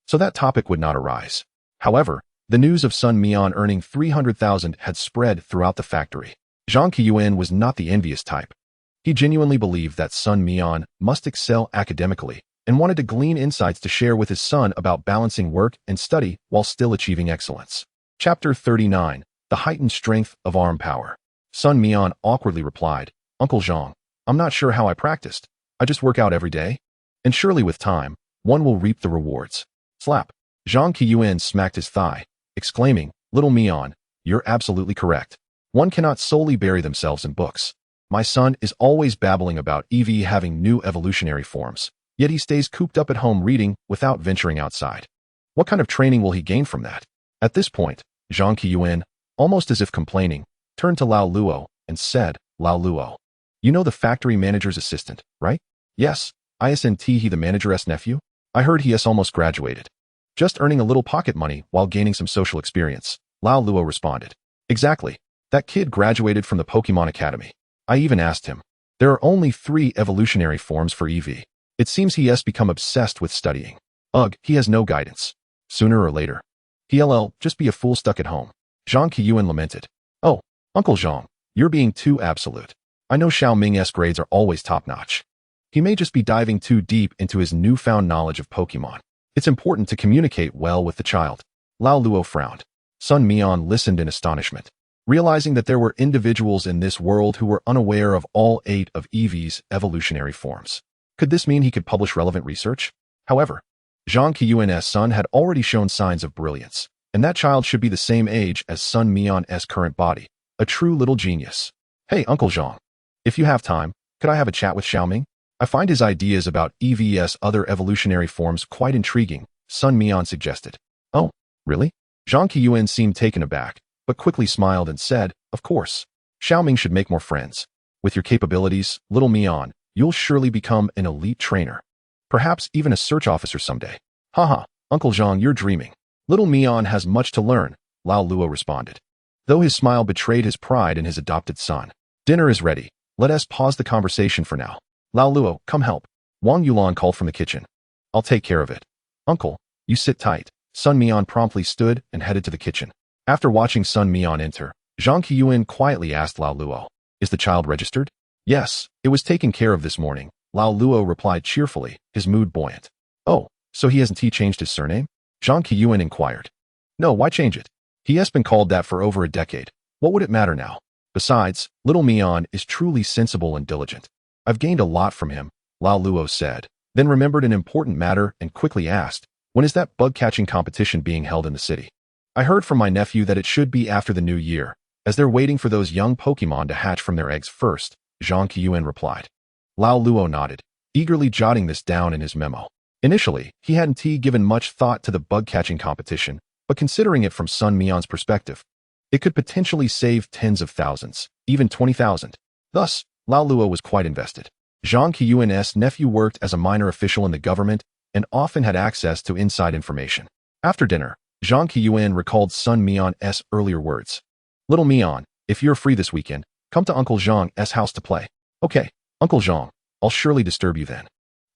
so that topic would not arise. However, the news of Sun Mian earning 300,000 had spread throughout the factory. Zhang Qiuan was not the envious type. He genuinely believed that Sun Mian must excel academically and wanted to glean insights to share with his son about balancing work and study while still achieving excellence. Chapter 39, The Heightened Strength of Arm Power. Sun Mian awkwardly replied, Uncle Zhang, I'm not sure how I practiced. I just work out every day. And surely with time, one will reap the rewards. Slap. Zhang Qiuan smacked his thigh, exclaiming, Little Mian, you're absolutely correct. One cannot solely bury themselves in books. My son is always babbling about EV having new evolutionary forms, yet he stays cooped up at home reading without venturing outside. What kind of training will he gain from that? At this point, Zhang Qiuan, almost as if complaining, turned to Lao Luo and said, Lao Luo, you know the factory manager's assistant, right? Yes, isn't he the manager's nephew? I heard he has almost graduated. Just earning a little pocket money while gaining some social experience, Lao Luo responded. Exactly. That kid graduated from the Pokemon Academy. I even asked him. There are only 3 evolutionary forms for EV. It seems he has become obsessed with studying. Ugh, he has no guidance. Sooner or later, he'll just be a fool stuck at home. Zhang Qiuan lamented. Oh, Uncle Zhang, you're being too absolute. I know Xiaoming's grades are always top-notch. He may just be diving too deep into his newfound knowledge of Pokemon. It's important to communicate well with the child. Lao Luo frowned. Sun Mian listened in astonishment, realizing that there were individuals in this world who were unaware of all 8 of EV's evolutionary forms. Could this mean he could publish relevant research? However, Zhang Qiuan's son had already shown signs of brilliance, and that child should be the same age as Sun Mian's current body, a true little genius. Hey, Uncle Zhang, if you have time, could I have a chat with Xiaoming? I find his ideas about EV's other evolutionary forms quite intriguing, Sun Mian suggested. Oh, really? Zhang Qiuan seemed taken aback, but quickly smiled and said, of course. Xiaoming should make more friends. With your capabilities, Little Mian, you'll surely become an elite trainer. Perhaps even a search officer someday. Haha, Uncle Zhang, you're dreaming. Little Mian has much to learn, Lao Luo responded, though his smile betrayed his pride in his adopted son. Dinner is ready. Let us pause the conversation for now. Lao Luo, come help. Wang Yulan called from the kitchen. I'll take care of it. Uncle, you sit tight. Sun Mian promptly stood and headed to the kitchen. After watching Sun Mian enter, Zhang Qiuan quietly asked Lao Luo, is the child registered? Yes, it was taken care of this morning, Lao Luo replied cheerfully, his mood buoyant. Oh, so he hasn't changed his surname? Zhang Qiuan inquired. No, why change it? He has been called that for over a decade. What would it matter now? Besides, Little Mian is truly sensible and diligent. I've gained a lot from him, Lao Luo said, then remembered an important matter and quickly asked, when is that bug-catching competition being held in the city? I heard from my nephew that it should be after the new year, as they're waiting for those young Pokemon to hatch from their eggs first, Zhang Qiuan replied. Lao Luo nodded, eagerly jotting this down in his memo. Initially, he hadn't given much thought to the bug-catching competition, but considering it from Sun Mian's perspective, it could potentially save tens of thousands, even 20,000. Thus, Lao Luo was quite invested. Zhang Qiuan's nephew worked as a minor official in the government and often had access to inside information. After dinner, Zhang Qiuan recalled Sun Mian's earlier words. Little Mian, if you're free this weekend, come to Uncle Zhang's house to play. Okay, Uncle Zhang, I'll surely disturb you then.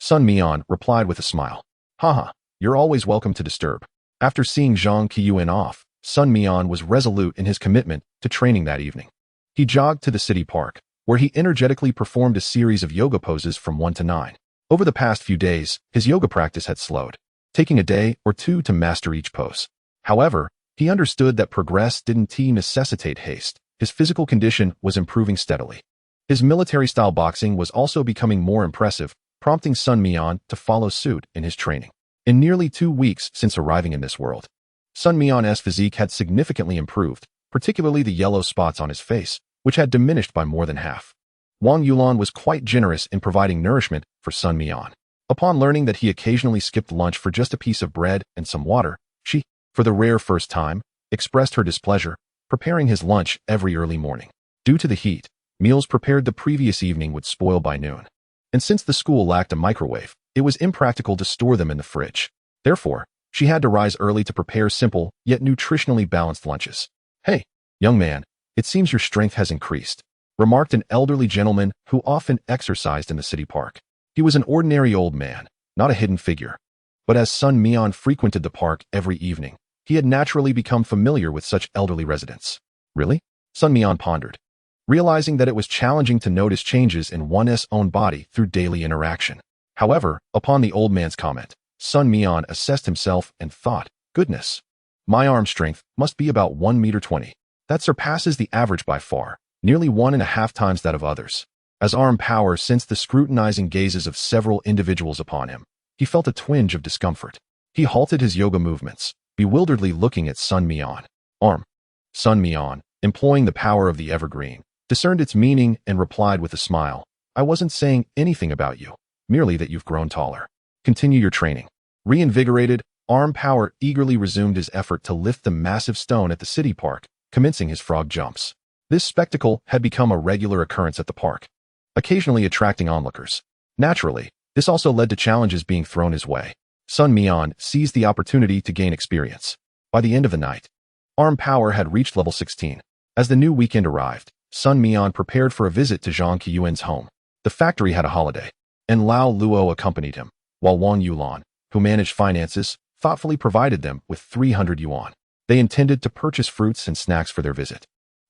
Sun Mian replied with a smile. Haha, you're always welcome to disturb. After seeing Zhang Qiuan off, Sun Mian was resolute in his commitment to training that evening. He jogged to the city park, where he energetically performed a series of yoga poses from 1 to 9. Over the past few days, his yoga practice had slowed, taking a day or two to master each pose. However, he understood that progress didn't necessitate haste. His physical condition was improving steadily. His military-style boxing was also becoming more impressive, prompting Sun Mian to follow suit in his training. In nearly 2 weeks since arriving in this world, Sun Mian's physique had significantly improved, particularly the yellow spots on his face, which had diminished by more than half. Wang Yulan was quite generous in providing nourishment for Sun Mian. Upon learning that he occasionally skipped lunch for just a piece of bread and some water, she, for the rare first time, expressed her displeasure, preparing his lunch every early morning. Due to the heat, meals prepared the previous evening would spoil by noon. And since the school lacked a microwave, it was impractical to store them in the fridge. Therefore, she had to rise early to prepare simple, yet nutritionally balanced lunches. Hey, young man, it seems your strength has increased, remarked an elderly gentleman who often exercised in the city park. He was an ordinary old man, not a hidden figure. But as Sun Mian frequented the park every evening, he had naturally become familiar with such elderly residents. Really? Sun Mian pondered, realizing that it was challenging to notice changes in one's own body through daily interaction. However, upon the old man's comment, Sun Mian assessed himself and thought, goodness, my arm strength must be about 1 meter 20. That surpasses the average by far, nearly 1.5 times that of others. As arm power sensed the scrutinizing gazes of several individuals upon him, he felt a twinge of discomfort. He halted his yoga movements, bewilderedly looking at Sun Mian. Arm. Sun Mian, employing the power of the evergreen, discerned its meaning and replied with a smile. I wasn't saying anything about you, merely that you've grown taller. Continue your training. Reinvigorated, arm power eagerly resumed his effort to lift the massive stone at the city park, commencing his frog jumps. This spectacle had become a regular occurrence at the park, occasionally attracting onlookers. Naturally, this also led to challenges being thrown his way. Sun Mian seized the opportunity to gain experience. By the end of the night, arm power had reached level 16. As the new weekend arrived, Sun Mian prepared for a visit to Zhang Qiuan's home. The factory had a holiday, and Lao Luo accompanied him, while Wang Yulan, who managed finances, thoughtfully provided them with 300 yuan. They intended to purchase fruits and snacks for their visit.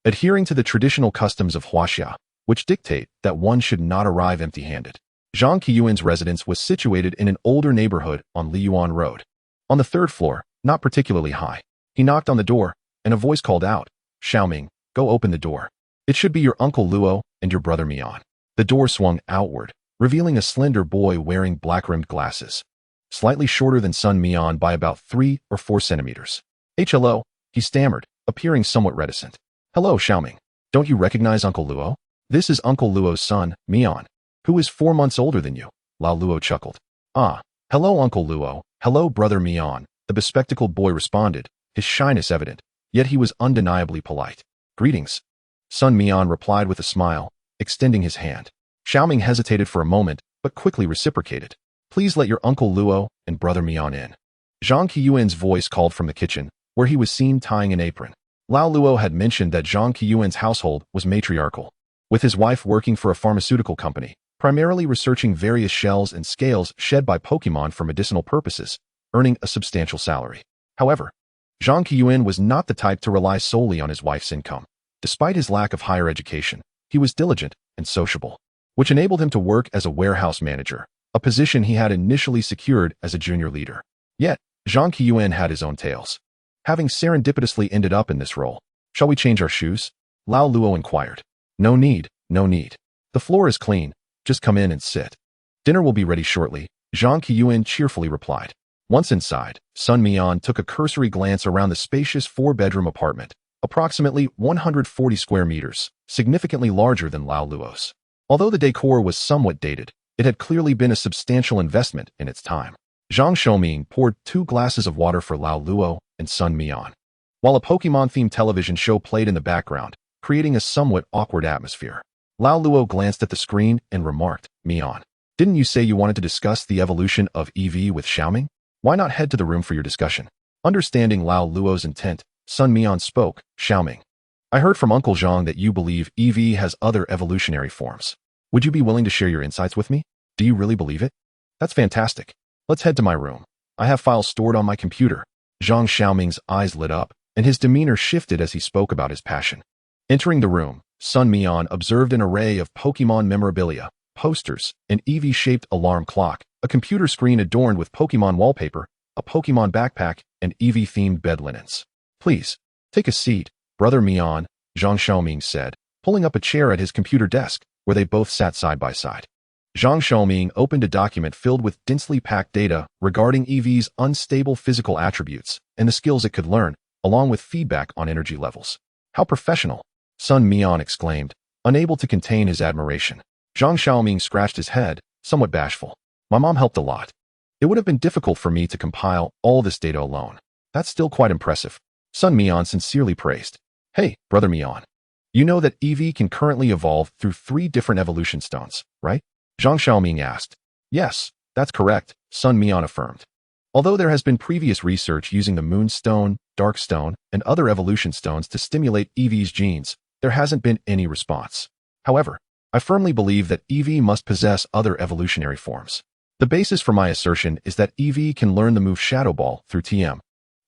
Adhering to the traditional customs of Huaxia, which dictate that one should not arrive empty-handed, Zhang Qiuan's residence was situated in an older neighborhood on Liyuan Road. On the 3rd floor, not particularly high, he knocked on the door, and a voice called out, Xiaoming, go open the door. It should be your Uncle Luo and your brother Mian. The door swung outward, revealing a slender boy wearing black-rimmed glasses, slightly shorter than Sun Mian by about 3 or 4 centimeters. Hello, he stammered, appearing somewhat reticent. Hello, Xiaoming. Don't you recognize Uncle Luo? This is Uncle Luo's son, Mian, who is 4 months older than you. Lao Luo chuckled. Ah, hello, Uncle Luo. Hello, brother Mian, the bespectacled boy responded, his shyness evident, yet he was undeniably polite. Greetings. Sun Mian replied with a smile, extending his hand. Xiaoming hesitated for a moment, but quickly reciprocated. Please let your Uncle Luo and brother Mian in. Zhang Qiuan's voice called from the kitchen, where he was seen tying an apron. Lao Luo had mentioned that Zhang Qiuan's household was matriarchal, with his wife working for a pharmaceutical company, primarily researching various shells and scales shed by Pokémon for medicinal purposes, earning a substantial salary. However, Zhang Qiuan was not the type to rely solely on his wife's income. Despite his lack of higher education, he was diligent and sociable, which enabled him to work as a warehouse manager, a position he had initially secured as a junior leader. Yet, Zhang Qiuan had his own tales, having serendipitously ended up in this role. Shall we change our shoes? Lao Luo inquired. No need, no need. The floor is clean, just come in and sit. Dinner will be ready shortly, Zhang Qiuan cheerfully replied. Once inside, Sun Mian took a cursory glance around the spacious 4-bedroom apartment, approximately 140 square meters, significantly larger than Lao Luo's. Although the decor was somewhat dated, it had clearly been a substantial investment in its time. Zhang Xiaoming poured 2 glasses of water for Lao Luo and Sun Mian, while a Pokemon-themed television show played in the background, creating a somewhat awkward atmosphere. Lao Luo glanced at the screen and remarked, Mian, didn't you say you wanted to discuss the evolution of EV with Xiaoming? Why not head to the room for your discussion? Understanding Lao Luo's intent, Sun Mian spoke, Xiaoming. I heard from Uncle Zhang that you believe EV has other evolutionary forms. Would you be willing to share your insights with me? Do you really believe it? That's fantastic. Let's head to my room. I have files stored on my computer. Zhang Xiaoming's eyes lit up, and his demeanor shifted as he spoke about his passion. Entering the room, Sun Mian observed an array of Pokémon memorabilia, posters, an EV-shaped alarm clock, a computer screen adorned with Pokémon wallpaper, a Pokémon backpack, and EV-themed bed linens. Please, take a seat, Brother Mian, Zhang Xiaoming said, pulling up a chair at his computer desk, where they both sat side by side. Zhang Xiaoming opened a document filled with densely packed data regarding EV's unstable physical attributes and the skills it could learn, along with feedback on energy levels. How professional! Sun Mian exclaimed, unable to contain his admiration. Zhang Xiaoming scratched his head, somewhat bashful. My mom helped a lot. It would have been difficult for me to compile all this data alone. That's still quite impressive. Sun Mian sincerely praised. Hey, Brother Mian. You know that EV can currently evolve through 3 different evolution stones, right? Zhang Xiaoming asked. Yes, that's correct, Sun Mian affirmed. Although there has been previous research using the Moon Stone, Dark Stone, and other evolution stones to stimulate EV's genes, there hasn't been any response. However, I firmly believe that EV must possess other evolutionary forms. The basis for my assertion is that EV can learn the move Shadow Ball through TM,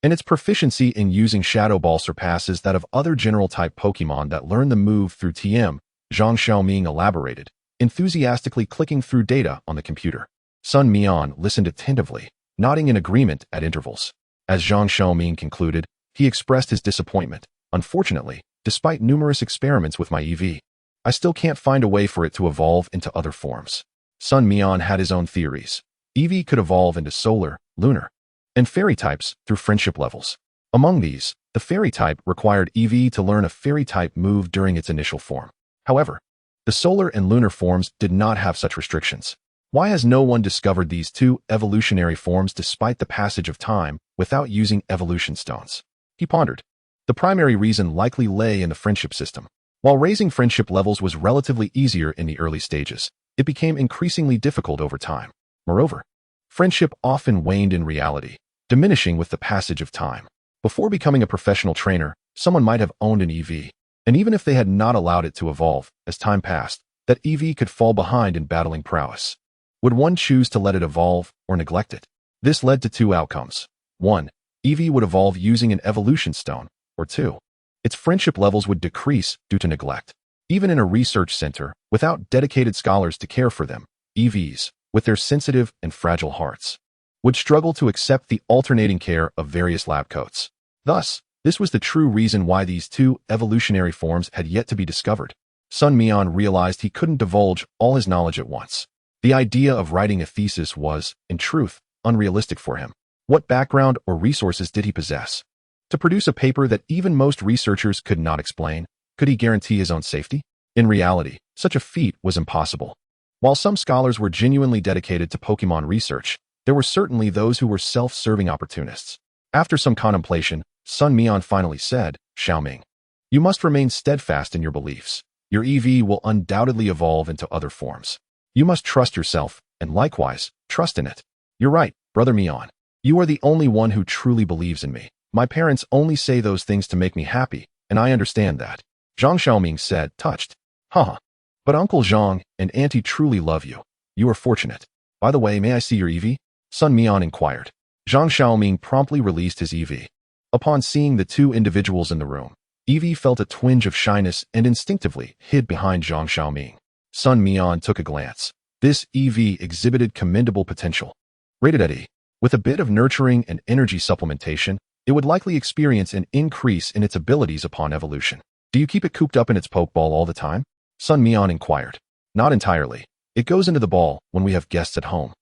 and its proficiency in using Shadow Ball surpasses that of other general-type Pokémon that learn the move through TM, Zhang Xiaoming elaborated, enthusiastically clicking through data on the computer. Sun Mian listened attentively, nodding in agreement at intervals. As Zhang Xiaoming concluded, he expressed his disappointment. Unfortunately, despite numerous experiments with my EV, I still can't find a way for it to evolve into other forms. Sun Mian had his own theories. EV could evolve into solar, lunar, and fairy types through friendship levels. Among these, the fairy type required EV to learn a fairy type move during its initial form. However, the solar and lunar forms did not have such restrictions. Why has no one discovered these 2 evolutionary forms despite the passage of time without using evolution stones? He pondered. The primary reason likely lay in the friendship system. While raising friendship levels was relatively easier in the early stages, it became increasingly difficult over time. Moreover, friendship often waned in reality, diminishing with the passage of time. Before becoming a professional trainer, someone might have owned an EV, and even if they had not allowed it to evolve, as time passed, that EV could fall behind in battling prowess. Would one choose to let it evolve or neglect it? This led to 2 outcomes. 1. EV would evolve using an evolution stone, or 2. Its friendship levels would decrease due to neglect. Even in a research center, without dedicated scholars to care for them, EVs, with their sensitive and fragile hearts, would struggle to accept the alternating care of various lab coats. Thus, this was the true reason why these 2 evolutionary forms had yet to be discovered. Sun Mian realized he couldn't divulge all his knowledge at once. The idea of writing a thesis was, in truth, unrealistic for him. What background or resources did he possess? To produce a paper that even most researchers could not explain, could he guarantee his own safety? In reality, such a feat was impossible. While some scholars were genuinely dedicated to Pokémon research, there were certainly those who were self-serving opportunists. After some contemplation, Sun Mian finally said, Xiaoming, you must remain steadfast in your beliefs. Your EV will undoubtedly evolve into other forms. You must trust yourself, and likewise, trust in it. You're right, Brother Mian. You are the only one who truly believes in me. My parents only say those things to make me happy, and I understand that. Zhang Xiaoming said, touched. Haha. But Uncle Zhang and Auntie truly love you. You are fortunate. By the way, may I see your EV? Sun Mian inquired. Zhang Xiaoming promptly released his EV. Upon seeing the 2 individuals in the room, EV felt a twinge of shyness and instinctively hid behind Zhang Xiaoming. Sun Mian took a glance. This EV exhibited commendable potential. Rated at E. With a bit of nurturing and energy supplementation, it would likely experience an increase in its abilities upon evolution. Do you keep it cooped up in its Pokeball all the time? Sun Mian inquired. Not entirely. It goes into the ball when we have guests at home.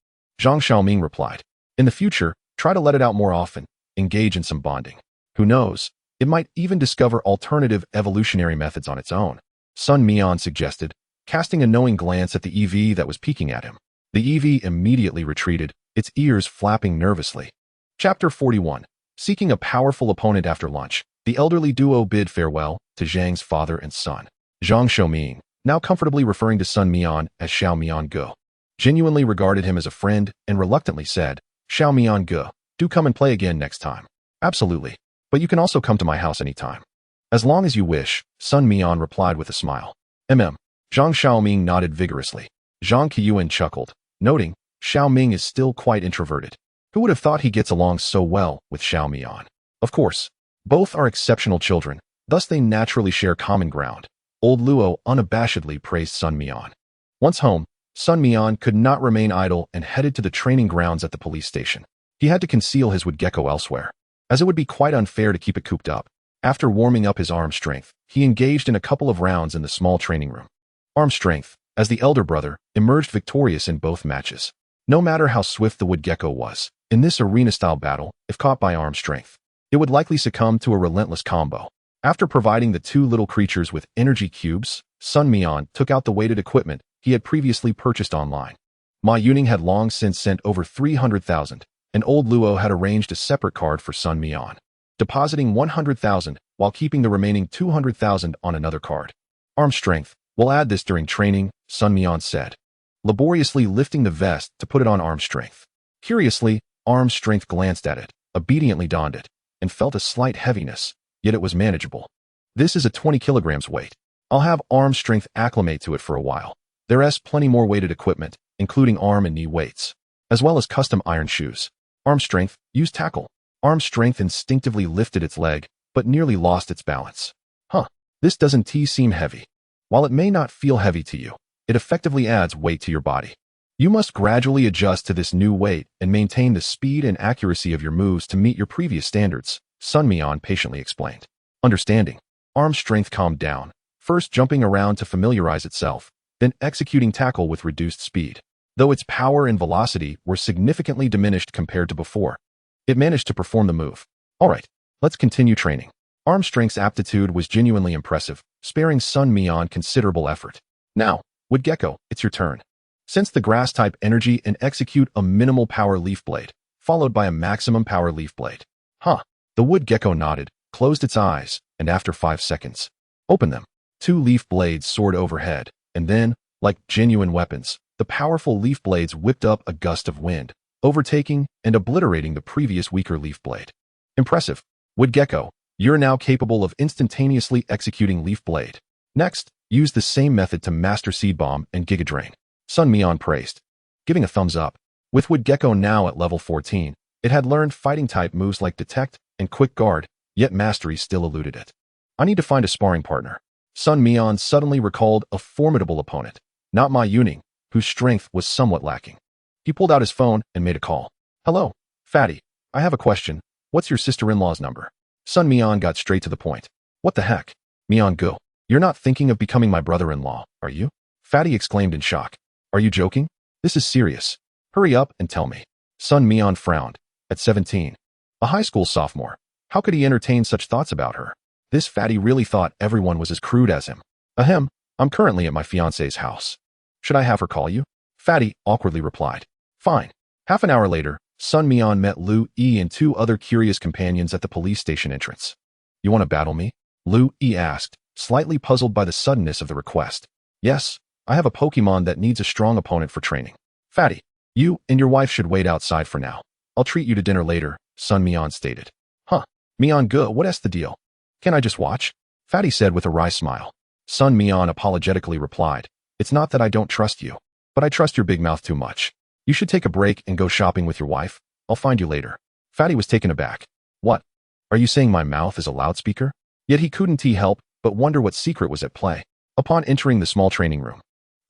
Zhang Xiaoming replied. In the future, try to let it out more often, engage in some bonding. Who knows, it might even discover alternative evolutionary methods on its own. Sun Mian suggested, casting a knowing glance at the EV that was peeking at him. The EV immediately retreated, its ears flapping nervously. Chapter 41. Seeking a powerful opponent after lunch, the elderly duo bid farewell to Zhang's father and son. Zhang Xiaoming, now comfortably referring to Sun Mian as Xiao Mian Ge, genuinely regarded him as a friend and reluctantly said, Xiao Mian Ge, do come and play again next time. Absolutely. But you can also come to my house anytime. As long as you wish, Sun Mian replied with a smile. Zhang Xiaoming nodded vigorously. Zhang Qiuan chuckled, noting, Xiaoming is still quite introverted. Who would have thought he gets along so well with Xiao Mian? Of course, both are exceptional children, thus they naturally share common ground. Old Luo unabashedly praised Sun Mian. Once home, Sun Mian could not remain idle and headed to the training grounds at the police station. He had to conceal his wood gecko elsewhere, as it would be quite unfair to keep it cooped up. After warming up his arm strength, he engaged in a couple of rounds in the small training room. Arm strength, as the elder brother, emerged victorious in both matches. No matter how swift the wood gecko was, in this arena-style battle, if caught by arm strength, it would likely succumb to a relentless combo. After providing the two little creatures with energy cubes, Sun Mian took out the weighted equipment he had previously purchased online. Ma Yuning had long since sent over 300,000, and old Luo had arranged a separate card for Sun Mian, depositing 100,000 while keeping the remaining 200,000 on another card. Arm strength, we'll add this during training, Sun Mian said, laboriously lifting the vest to put it on arm strength. Curiously, arm strength glanced at it, obediently donned it, and felt a slight heaviness, yet it was manageable. This is a 20 kilograms weight. I'll have arm strength acclimate to it for a while. There's plenty more weighted equipment, including arm and knee weights, as well as custom iron shoes. Arm strength, use tackle. Arm strength instinctively lifted its leg, but nearly lost its balance. This doesn't seem heavy. While it may not feel heavy to you, it effectively adds weight to your body. You must gradually adjust to this new weight and maintain the speed and accuracy of your moves to meet your previous standards, Sun Mian patiently explained. Understanding. Arm strength calmed down, first jumping around to familiarize itself, then executing tackle with reduced speed. Though its power and velocity were significantly diminished compared to before, it managed to perform the move. Alright, let's continue training. Arm strength's aptitude was genuinely impressive, sparing Sun Mian considerable effort. Now, wood gecko, it's your turn. Sense the grass-type energy and execute a minimal power leaf blade, followed by a maximum power leaf blade. The wood gecko nodded, closed its eyes, and after 5 seconds, opened them. 2 leaf blades soared overhead, and then, like genuine weapons, the powerful leaf blades whipped up a gust of wind, overtaking and obliterating the previous weaker leaf blade. Impressive. Wood gecko, you're now capable of instantaneously executing leaf blade. Next, use the same method to master seed bomb and giga drain. Sun Mian praised, giving a thumbs up. With wood gecko now at level 14, it had learned fighting type moves like detect and quick guard, yet mastery still eluded it. I need to find a sparring partner. Sun Mian suddenly recalled a formidable opponent, not Ma Yuning, whose strength was somewhat lacking. He pulled out his phone and made a call. Hello, Fatty. I have a question. What's your sister-in-law's number? Sun Mian got straight to the point. What the heck? Mian Gu, you're not thinking of becoming my brother-in-law, are you? Fatty exclaimed in shock. Are you joking? This is serious. Hurry up and tell me. Sun Mian frowned. At 17, a high school sophomore, how could he entertain such thoughts about her? This fatty really thought everyone was as crude as him. Ahem, I'm currently at my fiancé's house. Should I have her call you? Fatty awkwardly replied. Fine. Half an hour later, Sun Mian met Lu Yi and 2 other curious companions at the police station entrance. You want to battle me? Lu Yi asked, slightly puzzled by the suddenness of the request. Yes, I have a Pokemon that needs a strong opponent for training. Fatty, you and your wife should wait outside for now. I'll treat you to dinner later, Sun Mian stated. Mian Gu, what's the deal? Can I just watch? Fatty said with a wry smile. Sun Mian apologetically replied. It's not that I don't trust you, but I trust your big mouth too much. You should take a break and go shopping with your wife. I'll find you later. Fatty was taken aback. What? Are you saying my mouth is a loudspeaker? Yet he couldn't help but wonder what secret was at play. Upon entering the small training room,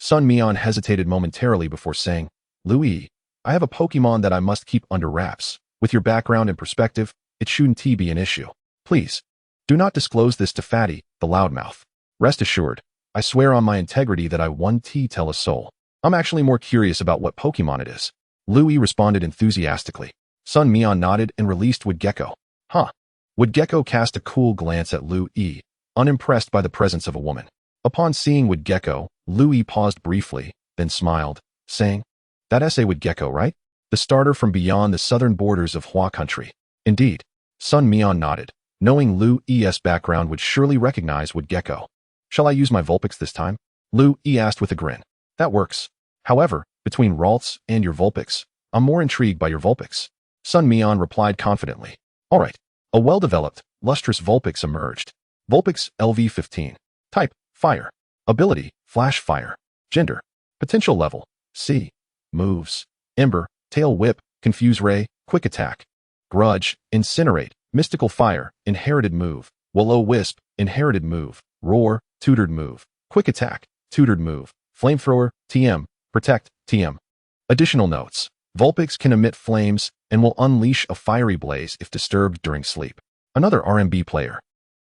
Sun Mian hesitated momentarily before saying, Louis, I have a Pokemon that I must keep under wraps. With your background and perspective, it shouldn't be an issue. Please, do not disclose this to Fatty, the loudmouth. Rest assured, I swear on my integrity that I won't tell a soul. I'm actually more curious about what Pokemon it is. Louis responded enthusiastically. Sun Mian nodded and released Wood Gecko. Wood Gecko cast a cool glance at Louis, unimpressed by the presence of a woman. Upon seeing Wood Gecko, Louis paused briefly, then smiled, saying, That's a Wood Gecko, right? The starter from beyond the southern borders of Hua country. Indeed. Sun Mian nodded, knowing Lou's background would surely recognize Wood Gecko. Shall I use my Vulpix this time? Louis asked with a grin. That works. However, between Ralts and your Vulpix, I'm more intrigued by your Vulpix. Sun Mian replied confidently. Alright. A well-developed, lustrous Vulpix emerged. Vulpix LV-15. Type, Fire. Ability, Flash Fire. Gender. Potential level. C. Moves. Ember, Tail Whip, Confuse Ray, Quick Attack. Grudge, Incinerate, Mystical Fire, Inherited Move. Will-O-Wisp, Inherited Move. Roar, Tutored Move. Quick Attack, Tutored Move. Flamethrower, TM, Protect, TM. Additional notes. Vulpix can emit flames and will unleash a fiery blaze if disturbed during sleep. Another RMB player.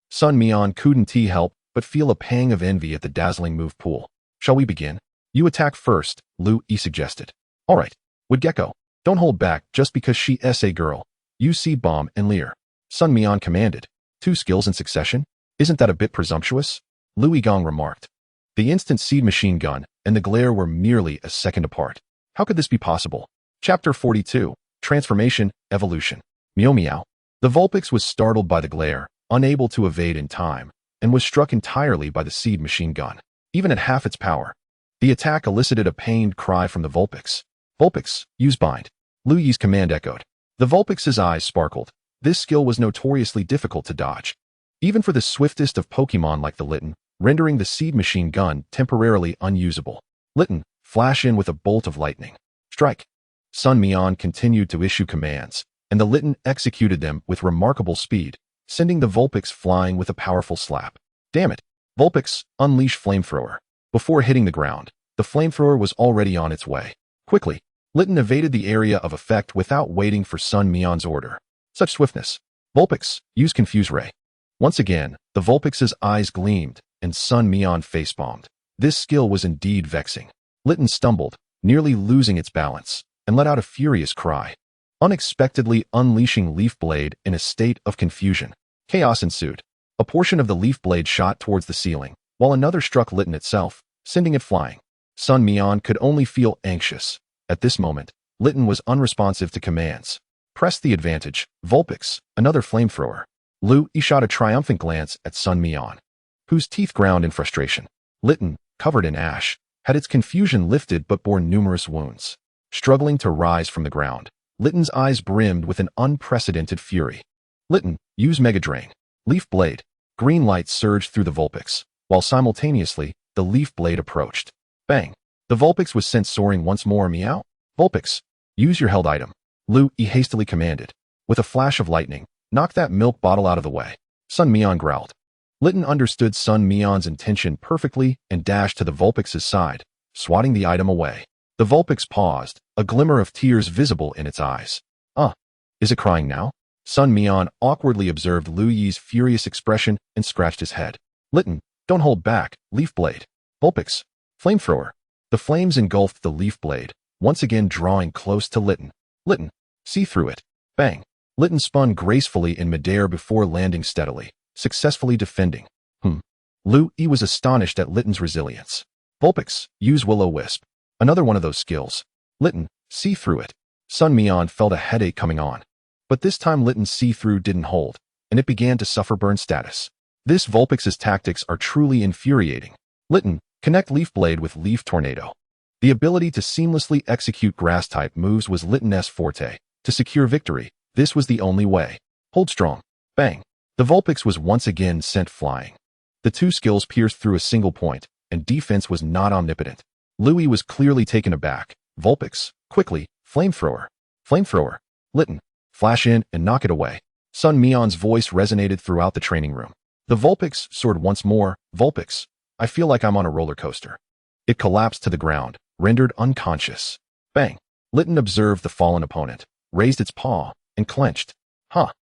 Sun Mian couldn't help but feel a pang of envy at the dazzling move pool. Shall we begin? You attack first, Lu E suggested. Alright. Wood Gecko. Don't hold back just because she's a girl. Use Seed Bomb and Leer. Sun Mian commanded. 2 skills in succession? Isn't that a bit presumptuous? Lu Gong remarked. The instant seed machine gun and the glare were merely a second apart. How could this be possible? Chapter 42. Transformation, Evolution. Meow meow. The Vulpix was startled by the glare, unable to evade in time, and was struck entirely by the seed machine gun. Even at half its power, the attack elicited a pained cry from the Vulpix. Vulpix, use Bind. Lu Yi's command echoed. The Vulpix's eyes sparkled. This skill was notoriously difficult to dodge, even for the swiftest of Pokemon like the Litten, rendering the seed machine gun temporarily unusable. Litten, flash in with a bolt of lightning. Strike. Sun Mian continued to issue commands, and the Litten executed them with remarkable speed, sending the Vulpix flying with a powerful slap. Damn it. Vulpix, unleash Flamethrower. Before hitting the ground, the Flamethrower was already on its way. Quickly, Litten evaded the area of effect without waiting for Sun Mian's order. Such swiftness. Vulpix, use Confuse Ray. Once again, the Vulpix's eyes gleamed, and Sun Mian facepalmed. This skill was indeed vexing. Litten stumbled, nearly losing its balance, and let out a furious cry. Unexpectedly unleashing Leaf Blade in a state of confusion. Chaos ensued. A portion of the Leaf Blade shot towards the ceiling, while another struck Litten itself, sending it flying. Sun Mian could only feel anxious. At this moment, Litten was unresponsive to commands. Press the advantage, Vulpix, another Flamethrower. Lu Yi shot a triumphant glance at Sun Mian, whose teeth ground in frustration. Litten, covered in ash, had its confusion lifted but bore numerous wounds. Struggling to rise from the ground, Litten's eyes brimmed with an unprecedented fury. Litten, use Mega Drain. Leaf Blade. Green light surged through the Vulpix, while simultaneously, the Leaf Blade approached. Bang. The Vulpix was sent soaring once more. Meow. Vulpix, use your held item. Lu Yi hastily commanded. With a flash of lightning, knock that milk bottle out of the way. Sun Mian growled. Litten understood Sun Mian's intention perfectly and dashed to the Vulpix's side, swatting the item away. The Vulpix paused, a glimmer of tears visible in its eyes. Is it crying now? Sun Mian awkwardly observed Lu Yi's furious expression and scratched his head. Litten, don't hold back, Leaf Blade. Vulpix, Flamethrower. The flames engulfed the Leaf Blade, once again drawing close to Litten. Litten, see through it. Bang. Litten spun gracefully in midair before landing steadily, successfully defending. Lu Yi was astonished at Litten's resilience. Vulpix, use Will-O-Wisp. Another one of those skills. Litten, see through it. Sun Mian felt a headache coming on. But this time Litten's see-through didn't hold, and it began to suffer burn status. This Vulpix's tactics are truly infuriating. Litten, connect Leaf Blade with Leaf Tornado. The ability to seamlessly execute grass-type moves was Litten's forte. To secure victory, this was the only way. Hold strong. Bang. The Vulpix was once again sent flying. The two skills pierced through a single point, and defense was not omnipotent. Lu Yi was clearly taken aback. Vulpix, quickly, Flamethrower. Flamethrower. Litten, flash in and knock it away. Sun Mian's voice resonated throughout the training room. The Vulpix soared once more. Vulpix, I feel like I'm on a roller coaster. It collapsed to the ground, rendered unconscious. Bang. Litten observed the fallen opponent, raised its paw, and clenched.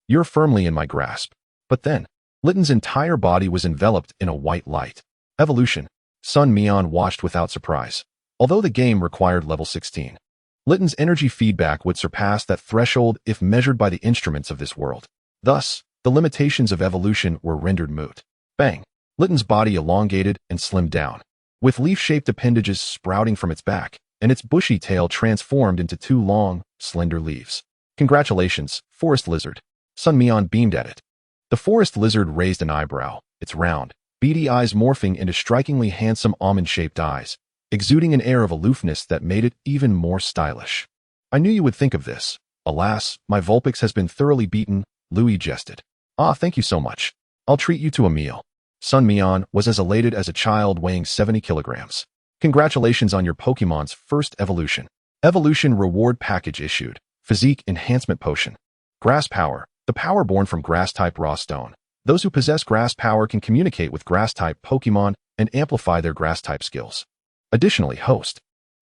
You're firmly in my grasp. But then, Litten's entire body was enveloped in a white light. Evolution. Sun Mian watched without surprise. Although the game required level 16, Litten's energy feedback would surpass that threshold if measured by the instruments of this world. Thus, the limitations of evolution were rendered moot. Bang. Litten's body elongated and slimmed down, with leaf-shaped appendages sprouting from its back, and its bushy tail transformed into 2 long, slender leaves. Congratulations, Forest Lizard. Sun Mian beamed at it. The Forest Lizard raised an eyebrow, its round, beady eyes morphing into strikingly handsome almond-shaped eyes, exuding an air of aloofness that made it even more stylish. I knew you would think of this. Alas, my Vulpix has been thoroughly beaten, Lu Yi jested. Thank you so much. I'll treat you to a meal. Sun Mian was as elated as a child weighing 70 kilograms. Congratulations on your Pokemon's first evolution. Evolution reward package issued. Physique enhancement potion. Grass power. The power born from grass-type raw stone. Those who possess grass power can communicate with grass-type Pokemon and amplify their grass-type skills. Additionally, host.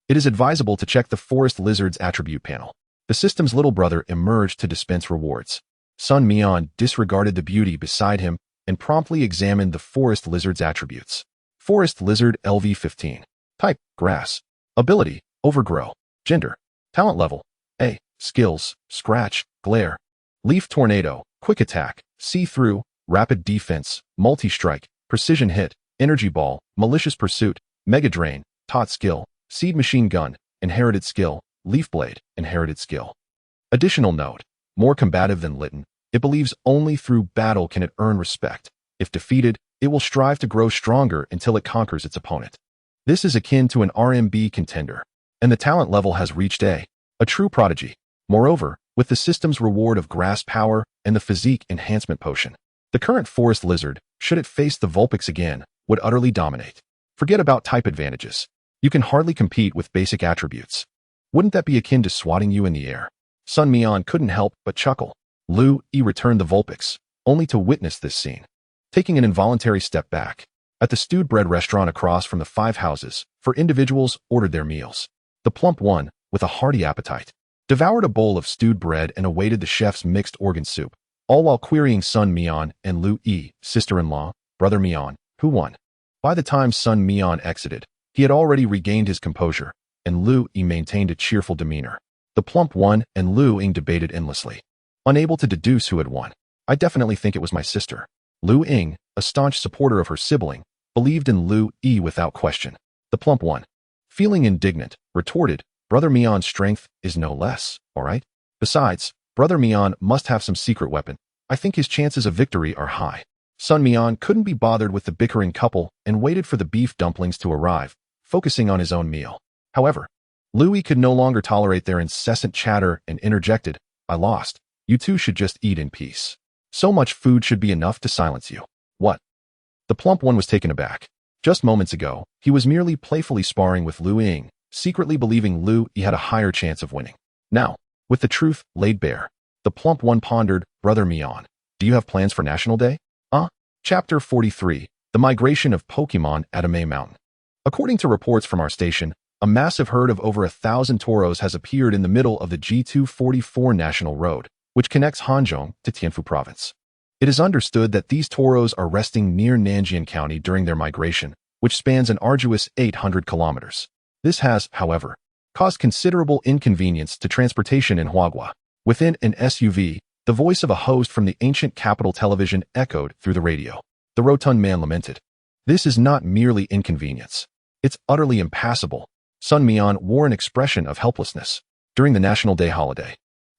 It is advisable to check the forest lizard's attribute panel. The system's little brother emerged to dispense rewards. Sun Mian disregarded the beauty beside him and promptly examined the forest lizard's attributes. Forest lizard LV15. Type, grass. Ability, overgrow. Gender, talent level, A. Skills, scratch, glare. Leaf tornado, quick attack, see-through, rapid defense, multi-strike, precision hit, energy ball, malicious pursuit, mega drain, taught skill, seed machine gun, inherited skill, leaf blade, inherited skill. Additional note, more combative than Litten, it believes only through battle can it earn respect. If defeated, it will strive to grow stronger until it conquers its opponent. This is akin to an RMB contender, and the talent level has reached a true prodigy. Moreover, with the system's reward of grass power and the physique enhancement potion, the current forest lizard, should it face the Vulpix again, would utterly dominate. Forget about type advantages. You can hardly compete with basic attributes. Wouldn't that be akin to swatting you in the air? Sun Mian couldn't help but chuckle. Lu Yi returned the Vulpix, only to witness this scene. Taking an involuntary step back, at the stewed bread restaurant across from the 5 houses, for individuals ordered their meals. The plump one, with a hearty appetite, devoured a bowl of stewed bread and awaited the chef's mixed organ soup, all while querying Sun Mian and Lu Yi, sister-in-law, brother Mian, who won. By the time Sun Mian exited, he had already regained his composure, and Lu Yi maintained a cheerful demeanor. The plump one and Lu Ying debated endlessly, unable to deduce who had won. I definitely think it was my sister. Lu Ying, a staunch supporter of her sibling, believed in Lu Yi without question. The plump one, feeling indignant, retorted, Brother Mian's strength is no less, all right? Besides, Brother Mian must have some secret weapon. I think his chances of victory are high. Sun Mian couldn't be bothered with the bickering couple and waited for the beef dumplings to arrive, focusing on his own meal. However, Lu Yi could no longer tolerate their incessant chatter and interjected, I lost. You two should just eat in peace. So much food should be enough to silence you. What? The plump one was taken aback. Just moments ago, he was merely playfully sparring with Lu Ying, secretly believing Lu Yi had a higher chance of winning. Now, with the truth laid bare, the plump one pondered, Brother Mian, do you have plans for National Day? Chapter 43, The Migration of Pokemon at Amay Mountain. According to reports from our station, a massive herd of over 1,000 toros has appeared in the middle of the G244 National Road, which connects Hanzhong to Tianfu Province. It is understood that these toros are resting near Nanjian County during their migration, which spans an arduous 800 kilometers. This has, however, caused considerable inconvenience to transportation in Huagua. Within an SUV, the voice of a host from the ancient capital television echoed through the radio. The rotund man lamented. This is not merely inconvenience. It's utterly impassable. Sun Mian wore an expression of helplessness. During the National Day holiday,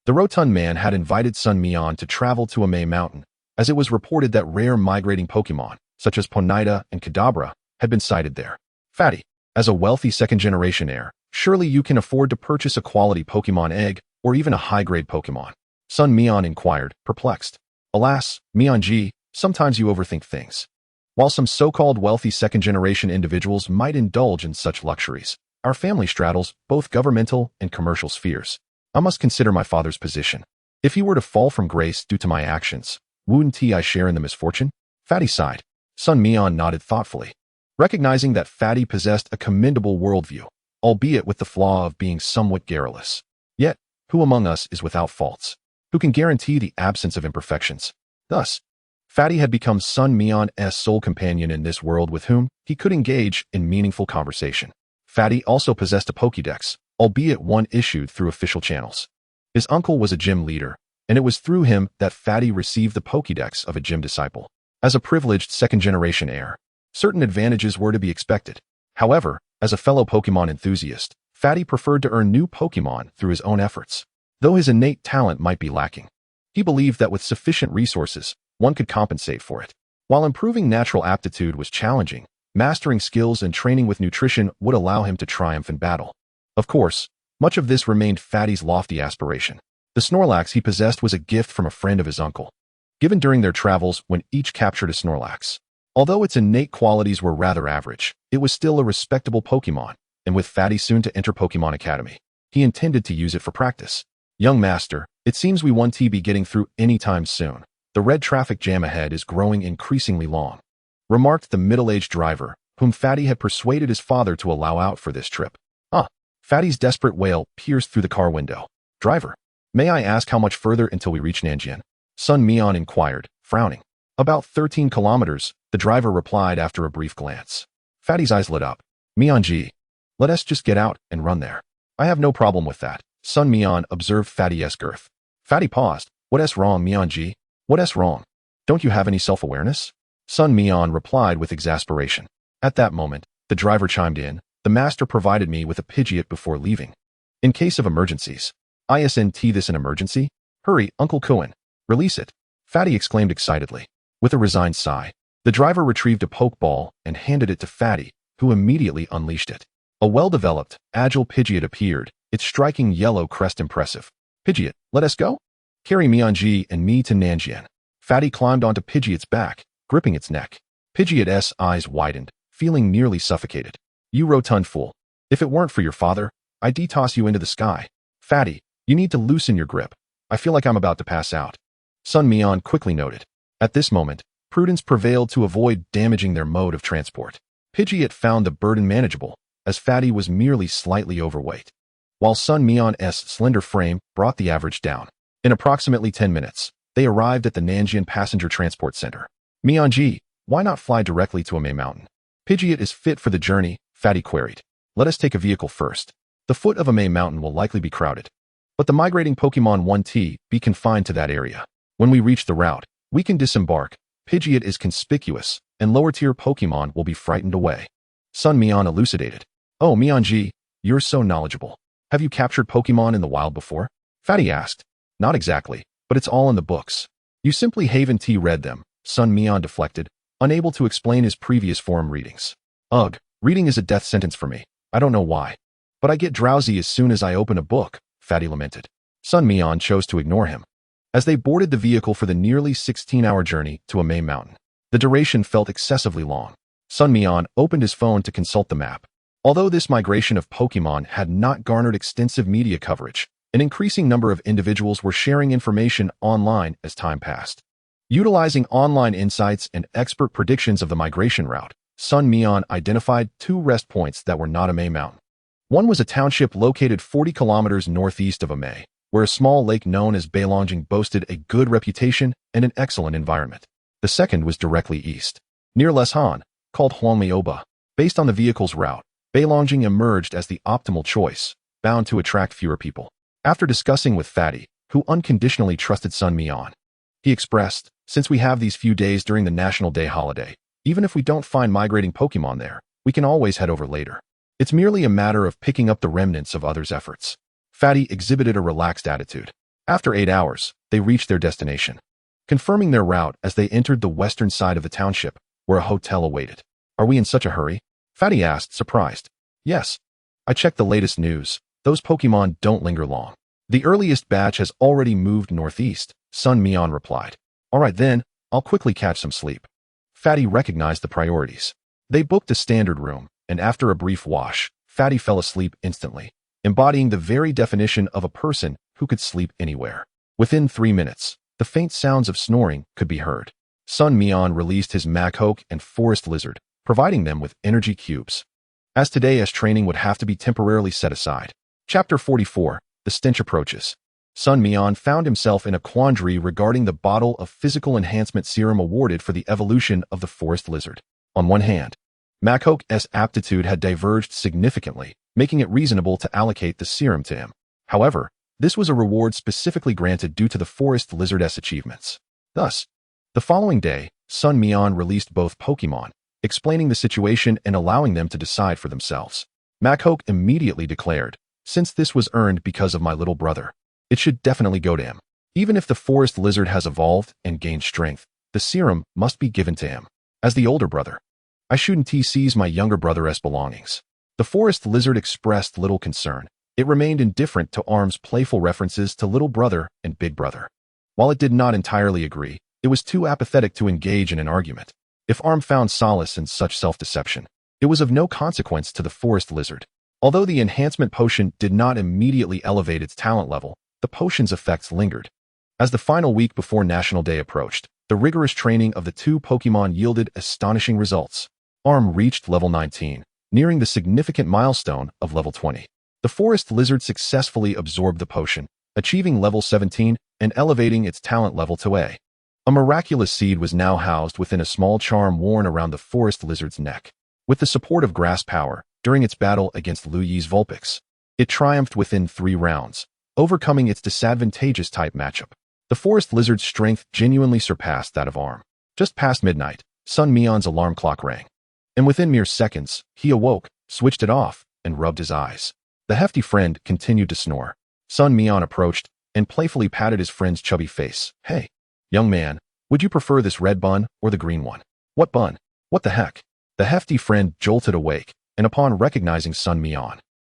the rotund man had invited Sun Mian to travel to Amay Mountain, as it was reported that rare migrating Pokemon, such as Ponyta and Kadabra, had been sighted there. Fatty, as a wealthy second-generation heir, surely you can afford to purchase a quality Pokemon egg or even a high-grade Pokemon. Sun Mian inquired, perplexed. Alas, Mian-ji, sometimes you overthink things. While some so-called wealthy second-generation individuals might indulge in such luxuries, our family straddles both governmental and commercial spheres. I must consider my father's position. If he were to fall from grace due to my actions, wouldn't I share in the misfortune? Fatty sighed. Sun Mian nodded thoughtfully, recognizing that Fatty possessed a commendable worldview, albeit with the flaw of being somewhat garrulous. Yet, who among us is without faults? Who can guarantee the absence of imperfections? Thus, Fatty had become Sun Mian's sole companion in this world with whom he could engage in meaningful conversation. Fatty also possessed a Pokédex, albeit one issued through official channels. His uncle was a gym leader, and it was through him that Fatty received the Pokédex of a gym disciple. As a privileged second-generation heir, certain advantages were to be expected. However, as a fellow Pokemon enthusiast, Fatty preferred to earn new Pokemon through his own efforts. Though his innate talent might be lacking, he believed that with sufficient resources, one could compensate for it. While improving natural aptitude was challenging, mastering skills and training with nutrition would allow him to triumph in battle. Of course, much of this remained Fatty's lofty aspiration. The Snorlax he possessed was a gift from a friend of his uncle, given during their travels when each captured a Snorlax. Although its innate qualities were rather average, it was still a respectable Pokemon, and with Fatty soon to enter Pokemon Academy, he intended to use it for practice. Young master, it seems we won't be getting through anytime soon. The red traffic jam ahead is growing increasingly long, remarked the middle-aged driver, whom Fatty had persuaded his father to allow out for this trip. Fatty's desperate wail pierced through the car window. Driver, may I ask how much further until we reach Nanjian? Sun Mian inquired, frowning. About 13 kilometers, the driver replied after a brief glance. Fatty's eyes lit up. Mian-ji, let us just get out and run there. I have no problem with that. Sun Mian observed Fatty's girth. Fatty paused. What's wrong, Mian-ji? What's wrong? Don't you have any self-awareness? Sun Mian replied with exasperation. At that moment, the driver chimed in. The master provided me with a Pidgeot before leaving. In case of emergencies. Isn't this an emergency? Hurry, Uncle Cohen. Release it. Fatty exclaimed excitedly. With a resigned sigh, the driver retrieved a Pokeball and handed it to Fatty, who immediately unleashed it. A well-developed, agile Pidgeot appeared, its striking yellow crest impressive. Pidgeot, let us go? Carry Mian-ji and me to Nanjian. Fatty climbed onto Pidgeot's back, gripping its neck. Pidgeot's eyes widened, feeling nearly suffocated. You rotund fool. If it weren't for your father, I'd toss you into the sky. Fatty, you need to loosen your grip. I feel like I'm about to pass out. Sun Mian quickly noted. At this moment, prudence prevailed to avoid damaging their mode of transport. Pidgeot found the burden manageable, as Fatty was merely slightly overweight, while Sun Mian's slender frame brought the average down. In approximately 10 minutes, they arrived at the Nanjian Passenger Transport Center. Mian-ji, why not fly directly to Amay Mountain? Pidgeot is fit for the journey, Fatty queried. Let us take a vehicle first. The foot of Amay Mountain will likely be crowded, but the migrating Pokemon won't be confined to that area. When we reach the route, we can disembark. Pidgeot is conspicuous, and lower-tier Pokemon will be frightened away. Sun Mian elucidated. Oh, Mian-ji, you're so knowledgeable. Have you captured Pokemon in the wild before? Fatty asked. Not exactly, but it's all in the books. You simply haven't read them, Sun Mian deflected, unable to explain his previous forum readings. Ugh, reading is a death sentence for me. I don't know why, but I get drowsy as soon as I open a book, Fatty lamented. Sun Mian chose to ignore him. As they boarded the vehicle for the nearly 16-hour journey to Amay Mountain, the duration felt excessively long. Sun Mian opened his phone to consult the map. Although this migration of Pokemon had not garnered extensive media coverage, an increasing number of individuals were sharing information online as time passed. Utilizing online insights and expert predictions of the migration route, Sun Mian identified 2 rest points that were not Amay Mountain. One was a township located 40 kilometers northeast of Amay, where a small lake known as Beilongjing boasted a good reputation and an excellent environment. The second was directly east, near Leshan, called Huanglioba. Based on the vehicle's route, Beilongjing emerged as the optimal choice, bound to attract fewer people. After discussing with Fatty, who unconditionally trusted Sun Mian, he expressed, since we have these few days during the National Day holiday, even if we don't find migrating Pokemon there, we can always head over later. It's merely a matter of picking up the remnants of others' efforts. Fatty exhibited a relaxed attitude. After 8 hours, they reached their destination, confirming their route as they entered the western side of the township, where a hotel awaited. Are we in such a hurry? Fatty asked, surprised. Yes. I checked the latest news. Those Pokemon don't linger long. The earliest batch has already moved northeast, Sun Mian replied. All right then, I'll quickly catch some sleep. Fatty recognized the priorities. They booked a standard room, and after a brief wash, Fatty fell asleep instantly, embodying the very definition of a person who could sleep anywhere. Within 3 minutes, the faint sounds of snoring could be heard. Sun Mian released his Machoke and Forest Lizard, providing them with energy cubes. As today's training would have to be temporarily set aside. Chapter 44, The Stench Approaches. Sun Mian found himself in a quandary regarding the bottle of physical enhancement serum awarded for the evolution of the Forest Lizard. On one hand, Machoke's aptitude had diverged significantly, making it reasonable to allocate the serum to him. However, this was a reward specifically granted due to the Forest Lizard's achievements. Thus, the following day, Sun Mian released both Pokemon, explaining the situation and allowing them to decide for themselves. Machoke immediately declared, since this was earned because of my little brother, it should definitely go to him. Even if the Forest Lizard has evolved and gained strength, the serum must be given to him. As the older brother, I shouldn't seize my younger brother's belongings. The Forest Lizard expressed little concern. It remained indifferent to Arm's playful references to little brother and big brother. While it did not entirely agree, it was too apathetic to engage in an argument. If Arm found solace in such self-deception, it was of no consequence to the forest lizard. Although the enhancement potion did not immediately elevate its talent level, the potion's effects lingered. As the final week before National Day approached, the rigorous training of the two Pokémon yielded astonishing results. Arm reached level 19, nearing the significant milestone of level 20. The forest lizard successfully absorbed the potion, achieving level 17 and elevating its talent level to A. A miraculous seed was now housed within a small charm worn around the forest lizard's neck. With the support of grass power, during its battle against Lugia's Vulpix, it triumphed within 3 rounds, overcoming its disadvantageous type matchup. The forest lizard's strength genuinely surpassed that of Arm. Just past midnight, Sun Mian's alarm clock rang. And within mere seconds, he awoke, switched it off, and rubbed his eyes. The hefty friend continued to snore. Sun Mian approached and playfully patted his friend's chubby face. "Hey, young man, would you prefer this red bun or the green one?" "What bun? What the heck?" The hefty friend jolted awake, and upon recognizing Sun Mian,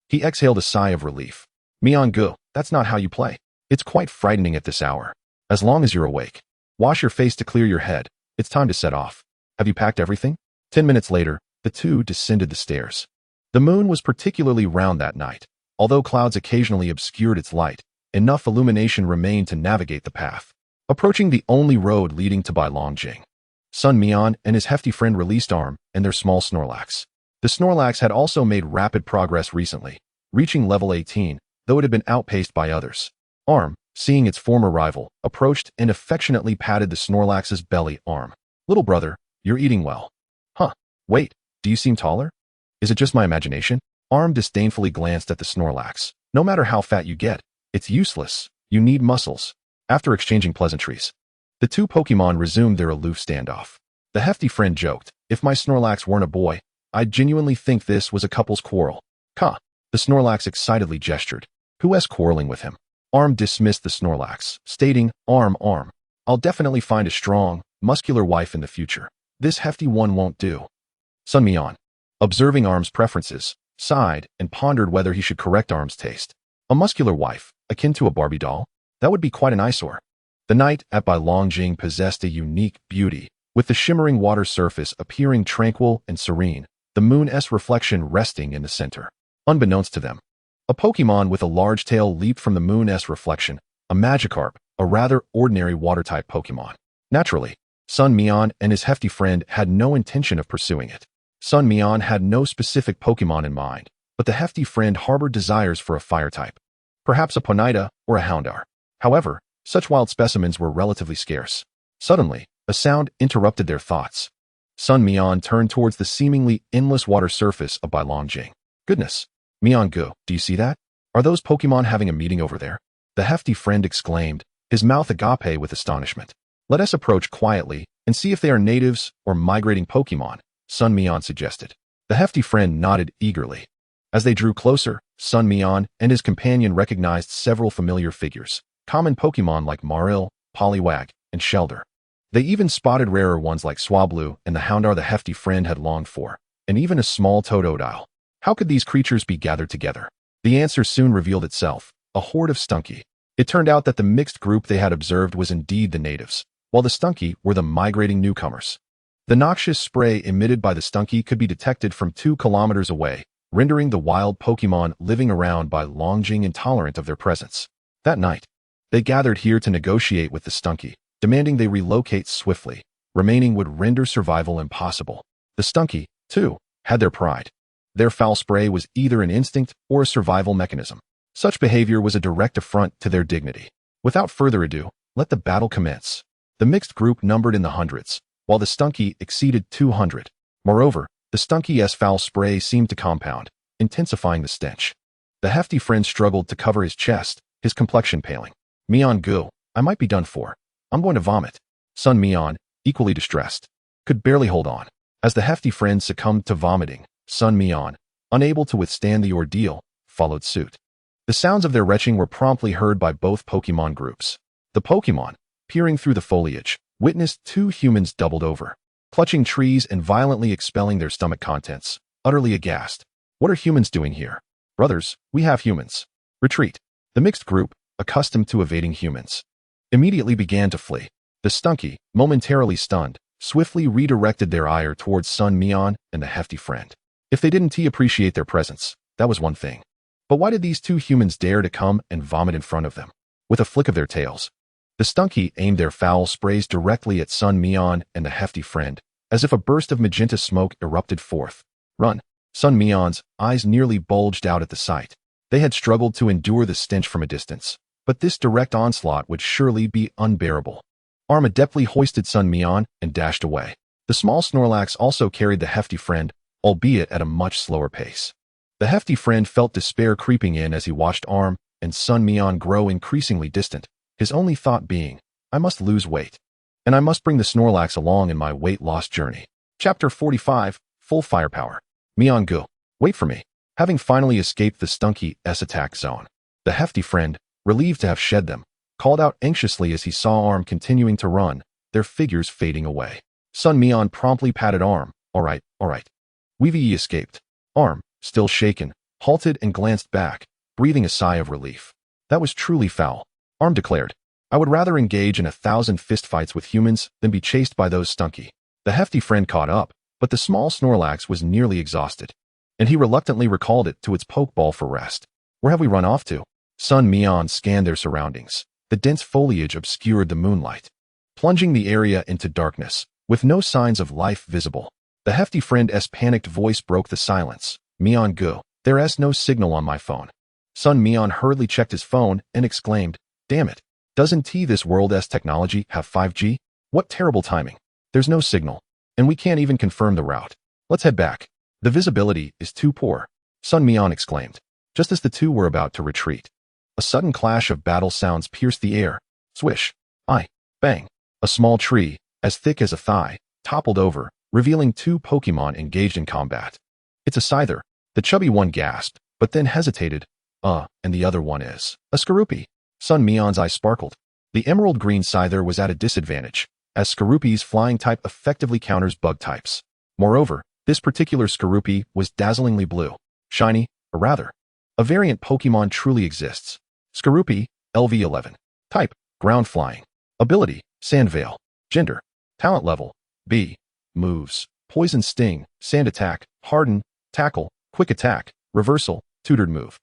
he exhaled a sigh of relief. "Mian Gu, that's not how you play. It's quite frightening at this hour. As long as you're awake, wash your face to clear your head. It's time to set off. Have you packed everything?" 10 minutes later, the two descended the stairs. The moon was particularly round that night. Although clouds occasionally obscured its light, enough illumination remained to navigate the path. Approaching the only road leading to Bailongjing, Sun Mian and his hefty friend released Arm and their small Snorlax. The Snorlax had also made rapid progress recently, reaching level 18, though it had been outpaced by others. Arm, seeing its former rival, approached and affectionately patted the Snorlax's belly. "Arm, little brother, you're eating well." "Huh, wait, do you seem taller? Is it just my imagination?" Arm disdainfully glanced at the Snorlax. "No matter how fat you get, it's useless. You need muscles." After exchanging pleasantries, the two Pokémon resumed their aloof standoff. The hefty friend joked, "If my Snorlax weren't a boy, I'd genuinely think this was a couple's quarrel." "Huh." The Snorlax excitedly gestured. "Who's quarreling with him?" Arm dismissed the Snorlax, stating, Arm, I'll definitely find a strong, muscular wife in the future. This hefty one won't do." Sun Mian, observing Arm's preferences, sighed and pondered whether he should correct Arm's taste. A muscular wife, akin to a Barbie doll? That would be quite an eyesore. The night at Bailongjing possessed a unique beauty, with the shimmering water surface appearing tranquil and serene, the moon's reflection resting in the center. Unbeknownst to them, a Pokémon with a large tail leaped from the moon's reflection, a Magikarp, a rather ordinary water-type Pokémon. Naturally, Sun Mian and his hefty friend had no intention of pursuing it. Sun Mian had no specific Pokémon in mind, but the hefty friend harbored desires for a fire-type. Perhaps a Ponyta or a Houndour. However, such wild specimens were relatively scarce. Suddenly, a sound interrupted their thoughts. Sun Mian turned towards the seemingly endless water surface of Bailongjing. "Goodness, Mian Gu, do you see that? Are those Pokémon having a meeting over there?" The hefty friend exclaimed, his mouth agape with astonishment. "Let us approach quietly and see if they are natives or migrating Pokémon," Sun Mian suggested. The hefty friend nodded eagerly. As they drew closer, Sun Mian and his companion recognized several familiar figures, common Pokémon like Maril, Poliwag, and Shelder. They even spotted rarer ones like Swablu and the Houndour the hefty friend had longed for, and even a small Totodile. How could these creatures be gathered together? The answer soon revealed itself, a horde of Stunky. It turned out that the mixed group they had observed was indeed the natives, while the Stunky were the migrating newcomers. The noxious spray emitted by the Stunky could be detected from 2 kilometers away, rendering the wild Pokémon living around Bailongjing intolerant of their presence. That night, they gathered here to negotiate with the Stunky, demanding they relocate swiftly. Remaining would render survival impossible. The Stunky, too, had their pride. Their foul spray was either an instinct or a survival mechanism. Such behavior was a direct affront to their dignity. Without further ado, let the battle commence. The mixed group numbered in the hundreds, while the Stunky exceeded 200. Moreover, the Stunky's foul spray seemed to compound, intensifying the stench. The hefty friend struggled to cover his chest, his complexion paling. "Mian Gu, I might be done for. I'm going to vomit." Sun Mian, equally distressed, could barely hold on. As the hefty friend succumbed to vomiting, Sun Mian, unable to withstand the ordeal, followed suit. The sounds of their retching were promptly heard by both Pokémon groups. The Pokémon, peering through the foliage, witnessed 2 humans doubled over, clutching trees and violently expelling their stomach contents, utterly aghast. "What are humans doing here?" "Brothers, we have humans. Retreat." The mixed group, accustomed to evading humans, immediately began to flee. The Stunky, momentarily stunned, swiftly redirected their ire towards Sun Mian and the hefty friend. If they didn't appreciate their presence, that was one thing. But why did these two humans dare to come and vomit in front of them? With a flick of their tails, the Stunky aimed their foul sprays directly at Sun Mian and the hefty friend, as if a burst of magenta smoke erupted forth. Run! Sun Mian's eyes nearly bulged out at the sight. They had struggled to endure the stench from a distance, but this direct onslaught would surely be unbearable. Arm adeptly hoisted Sun Mian and dashed away. The small Snorlax also carried the hefty friend, albeit at a much slower pace. The hefty friend felt despair creeping in as he watched Arm and Sun Mian grow increasingly distant, his only thought being, I must lose weight. And I must bring the Snorlax along in my weight loss journey. Chapter 45, Full Firepower. Mian Gu, wait for me. Having finally escaped the Stunky's attack zone, the hefty friend, relieved to have shed them, called out anxiously as he saw Arm continuing to run, their figures fading away. Sun Mian promptly patted Arm. All right. We've escaped. Arm, still shaken, halted and glanced back, breathing a sigh of relief. That was truly foul, Arm declared. I would rather engage in 1,000 fistfights with humans than be chased by those Stunky. The hefty friend caught up, but the small Snorlax was nearly exhausted, and he reluctantly recalled it to its pokeball for rest. Where have we run off to? Sun Mian scanned their surroundings. The dense foliage obscured the moonlight, plunging the area into darkness, with no signs of life visible. The hefty friend's panicked voice broke the silence. Mian Gu, there's no signal on my phone. Sun Mian hurriedly checked his phone and exclaimed, damn it, doesn't this world's technology have 5G? What terrible timing. There's no signal, and we can't even confirm the route. Let's head back. The visibility is too poor, Sun Mian exclaimed, just as the two were about to retreat. A sudden clash of battle sounds pierced the air. Swish. Bang. A small tree, as thick as a thigh, toppled over, revealing two Pokemon engaged in combat. It's a Scyther. The chubby one gasped, but then hesitated. And the other one is a Skorupi. Sun Mian's eyes sparkled. The emerald green Scyther was at a disadvantage, as Skorupi's flying type effectively counters bug types. Moreover, this particular Skorupi was dazzlingly blue. Shiny, or rather, a variant Pokemon truly exists. Skorupi, LV11. Type, ground flying. Ability, Sand Veil. Gender, talent level, B. Moves, Poison Sting, Sand Attack, Harden, Tackle, Quick Attack, Reversal, Tutored Move.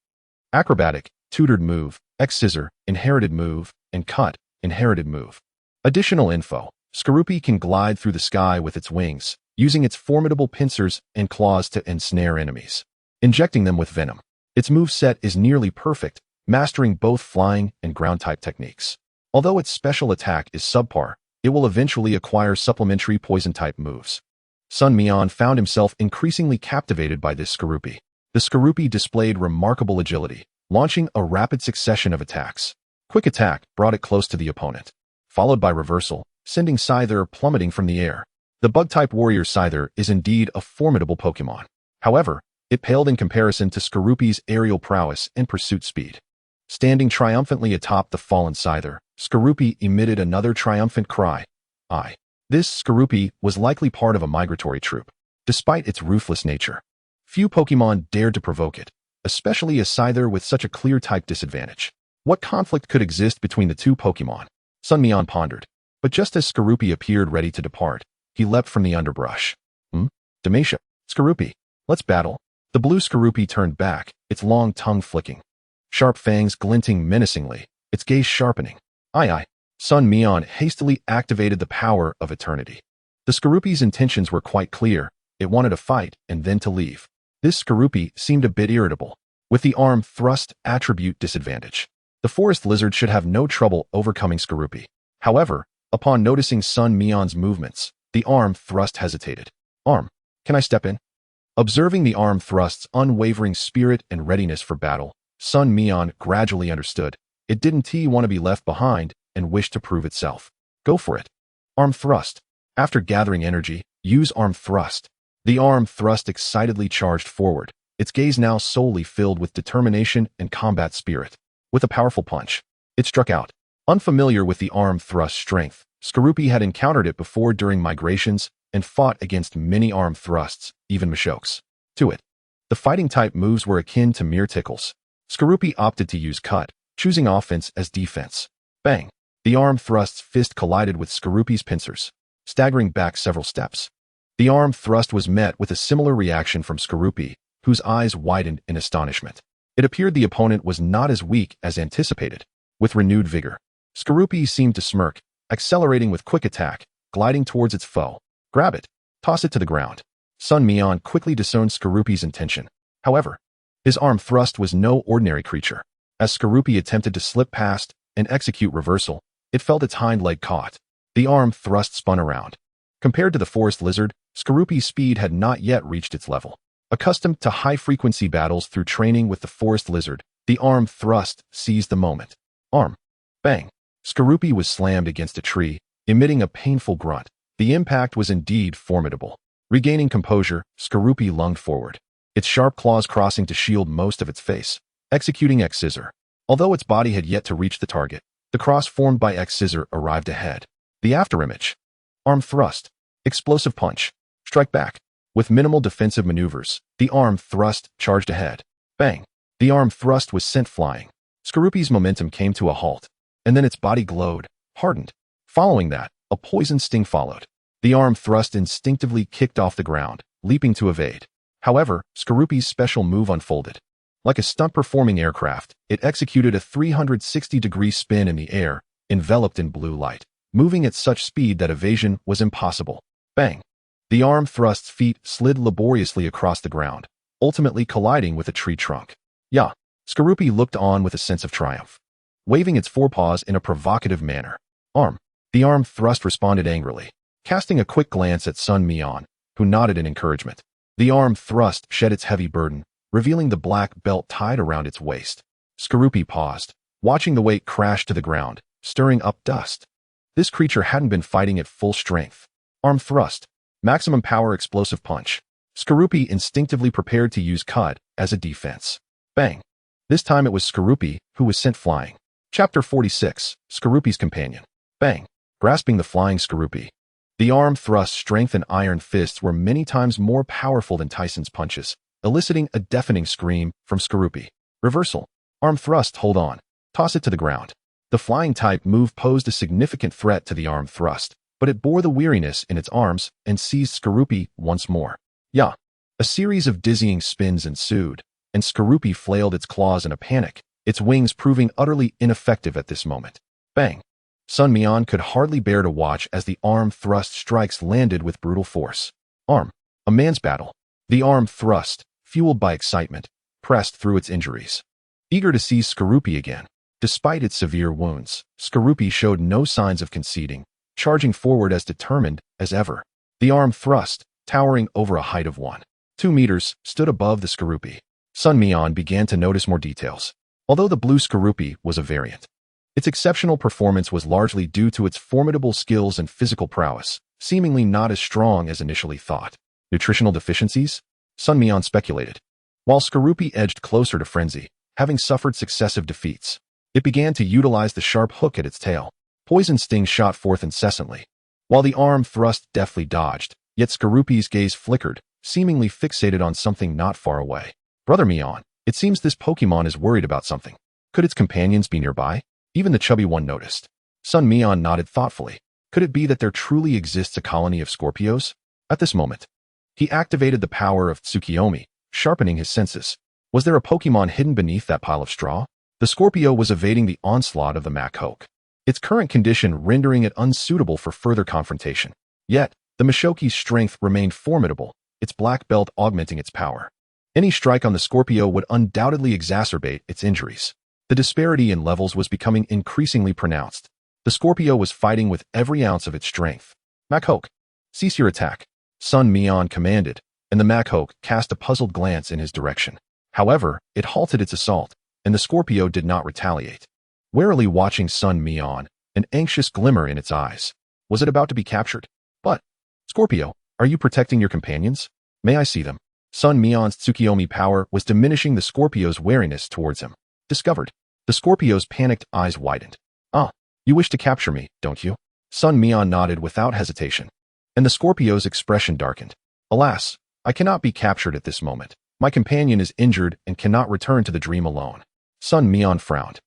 Acrobatic, Tutored Move, X-Scissor, Inherited Move, and Cut, Inherited Move. Additional info, Skorupi can glide through the sky with its wings, using its formidable pincers and claws to ensnare enemies, injecting them with venom. Its moveset is nearly perfect, mastering both flying and ground-type techniques. Although its special attack is subpar, it will eventually acquire supplementary poison-type moves. Sun Mian found himself increasingly captivated by this Skorupi. The Skorupi displayed remarkable agility, launching a rapid succession of attacks. Quick Attack brought it close to the opponent, followed by Reversal, sending Scyther plummeting from the air. The Bug-type warrior Scyther is indeed a formidable Pokemon. However, it paled in comparison to Skorupi's aerial prowess and pursuit speed. Standing triumphantly atop the fallen Scyther, Skorupi emitted another triumphant cry. This Skorupi was likely part of a migratory troop. Despite its ruthless nature, few Pokemon dared to provoke it, especially a Scyther with such a clear type disadvantage. What conflict could exist between the two Pokemon? Sun Mian pondered, but just as Skorupi appeared ready to depart, he leapt from the underbrush. Demacia, Skorupi, let's battle. The blue Skorupi turned back, its long tongue flicking, sharp fangs glinting menacingly, its gaze sharpening. Sun Mian hastily activated the power of eternity. The Skorupi's intentions were quite clear. It wanted to fight and then to leave. This Skorupi seemed a bit irritable, with the arm thrust attribute disadvantage. The forest lizard should have no trouble overcoming Skorupi. However, upon noticing Sun Mian's movements, the arm thrust hesitated. Arm, can I step in? Observing the arm thrust's unwavering spirit and readiness for battle, Sun Mian gradually understood. It didn't want to be left behind and wished to prove itself. Go for it. Arm thrust. After gathering energy, use arm thrust. The arm thrust excitedly charged forward, its gaze now solely filled with determination and combat spirit. With a powerful punch, it struck out. Unfamiliar with the arm thrust strength, Skorupi had encountered it before during migrations and fought against many arm thrusts, even Machoke's. To it, the fighting type moves were akin to mere tickles. Skorupi opted to use Cut, choosing offense as defense. Bang! The arm thrust's fist collided with Skorupi's pincers. staggering back several steps. The arm thrust was met with a similar reaction from Skorupi, whose eyes widened in astonishment. It appeared the opponent was not as weak as anticipated. With renewed vigor, Skorupi seemed to smirk, accelerating with quick attack, gliding towards its foe. Grab it. Toss it to the ground. Sun Mian quickly discerned Skorupi's intention. However, his arm thrust was no ordinary creature. As Skorupi attempted to slip past and execute reversal, it felt its hind leg caught. The arm thrust spun around. Compared to the forest lizard, Skorupi's speed had not yet reached its level. Accustomed to high-frequency battles through training with the forest lizard, the arm thrust seized the moment. Arm. Bang. Skorupi was slammed against a tree, emitting a painful grunt. The impact was indeed formidable. Regaining composure, Skorupi lunged forward, its sharp claws crossing to shield most of its face, executing X-Scissor. Although its body had yet to reach the target, the cross formed by X-Scissor arrived ahead. The afterimage. Arm thrust. Explosive punch. Strike back. With minimal defensive maneuvers, the arm thrust charged ahead. Bang. The arm thrust was sent flying. Skorupi's momentum came to a halt, and then its body glowed, hardened. Following that, a poison sting followed. The arm thrust instinctively kicked off the ground, leaping to evade. However, Skorupi's special move unfolded. Like a stunt-performing aircraft, it executed a 360-degree spin in the air, enveloped in blue light, moving at such speed that evasion was impossible. Bang! The arm thrust's feet slid laboriously across the ground, ultimately colliding with a tree trunk. Yeah! Skorupi looked on with a sense of triumph, waving its forepaws in a provocative manner. Arm! The arm thrust responded angrily, casting a quick glance at Sun Mian, who nodded in encouragement. The arm thrust shed its heavy burden, revealing the black belt tied around its waist. Skorupi paused, watching the weight crash to the ground, stirring up dust. This creature hadn't been fighting at full strength. Arm thrust. Maximum power explosive punch. Skorupi instinctively prepared to use Cud as a defense. Bang. This time it was Skorupi who was sent flying. Chapter 46, Skorupi's Companion. Bang. Grasping the flying Skorupi. The arm thrust's strength and iron fists were many times more powerful than Tyson's punches, eliciting a deafening scream from Skorupi. Reversal. Arm thrust, hold on. Toss it to the ground. The flying type move posed a significant threat to the arm thrust, but it bore the weariness in its arms and seized Skorupi once more. Yeah. A series of dizzying spins ensued, and Skorupi flailed its claws in a panic, its wings proving utterly ineffective at this moment. Bang. Sun Mian could hardly bear to watch as the arm thrust strikes landed with brutal force. Arm. A man's battle. The arm thrust, fueled by excitement, pressed through its injuries. Eager to seize Skorupi again. Despite its severe wounds, Skorupi showed no signs of conceding, charging forward as determined as ever. The arm thrust, towering over a height of 1.2 meters, stood above the Skorupi. Sun Mian began to notice more details. Although the blue Skorupi was a variant, its exceptional performance was largely due to its formidable skills and physical prowess, seemingly not as strong as initially thought. Nutritional deficiencies? Sun Mian speculated. While Skorupi edged closer to frenzy, having suffered successive defeats, it began to utilize the sharp hook at its tail. Poison stings shot forth incessantly. While the arm thrust deftly dodged, yet Skorupi's gaze flickered, seemingly fixated on something not far away. Brother Mian, it seems this Pokemon is worried about something. Could its companions be nearby? Even the chubby one noticed. Sun Mian nodded thoughtfully. Could it be that there truly exists a colony of Scorpios? At this moment, he activated the power of Tsukiyomi, sharpening his senses. Was there a Pokemon hidden beneath that pile of straw? The Scorpio was evading the onslaught of the Machoke, its current condition rendering it unsuitable for further confrontation. Yet, the Machoke's strength remained formidable, its black belt augmenting its power. Any strike on the Scorpio would undoubtedly exacerbate its injuries. The disparity in levels was becoming increasingly pronounced. The Scorpio was fighting with every ounce of its strength. Machoke, cease your attack, Sun Mian commanded, and the Machoke cast a puzzled glance in his direction. However, it halted its assault, and the Scorpio did not retaliate. Warily watching Sun Mian, an anxious glimmer in its eyes. Was it about to be captured? But, Scorpio, are you protecting your companions? May I see them? Sun Mian's Tsukiyomi power was diminishing the Scorpio's wariness towards him. Discovered. The Scorpio's panicked eyes widened. Ah, you wish to capture me, don't you? Sun Mian nodded without hesitation, and the Scorpio's expression darkened. Alas, I cannot be captured at this moment. My companion is injured and cannot return to the dream alone. Sun Mian frowned.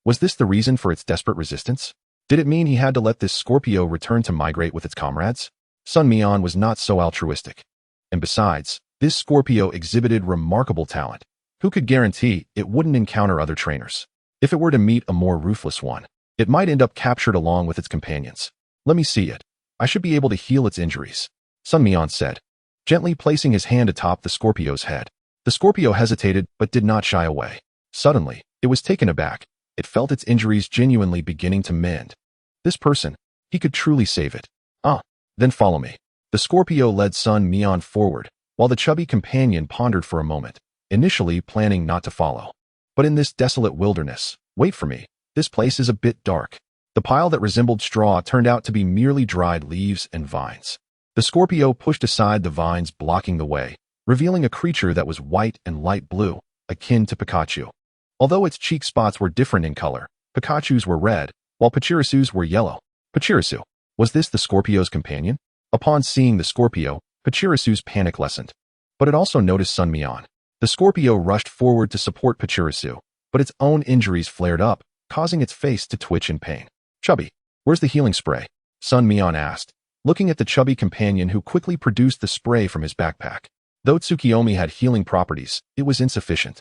Was this the reason for its desperate resistance? Did it mean he had to let this Scorpio return to migrate with its comrades? Sun Mian was not so altruistic. And besides, this Scorpio exhibited remarkable talent. Who could guarantee it wouldn't encounter other trainers? If it were to meet a more ruthless one, it might end up captured along with its companions. Let me see it. I should be able to heal its injuries, Sun Mian said, gently placing his hand atop the Scorpio's head. The Scorpio hesitated but did not shy away. Suddenly, it was taken aback. It felt its injuries genuinely beginning to mend. This person, he could truly save it. Then follow me. The Scorpio led Sun Mian forward, while the chubby companion pondered for a moment, initially planning not to follow. But in this desolate wilderness, wait for me, this place is a bit dark. The pile that resembled straw turned out to be merely dried leaves and vines. The Scorpio pushed aside the vines blocking the way, revealing a creature that was white and light blue, akin to Pikachu. Although its cheek spots were different in color, Pikachu's were red, while Pachirisu's were yellow. Pachirisu. Was this the Scorpio's companion? Upon seeing the Scorpio, Pachirisu's panic lessened. But it also noticed Sun Mian. The Scorpio rushed forward to support Pachirisu, but its own injuries flared up, causing its face to twitch in pain. Chubby, where's the healing spray? Sun Mian asked, looking at the chubby companion who quickly produced the spray from his backpack. Though Tsukiyomi had healing properties, it was insufficient.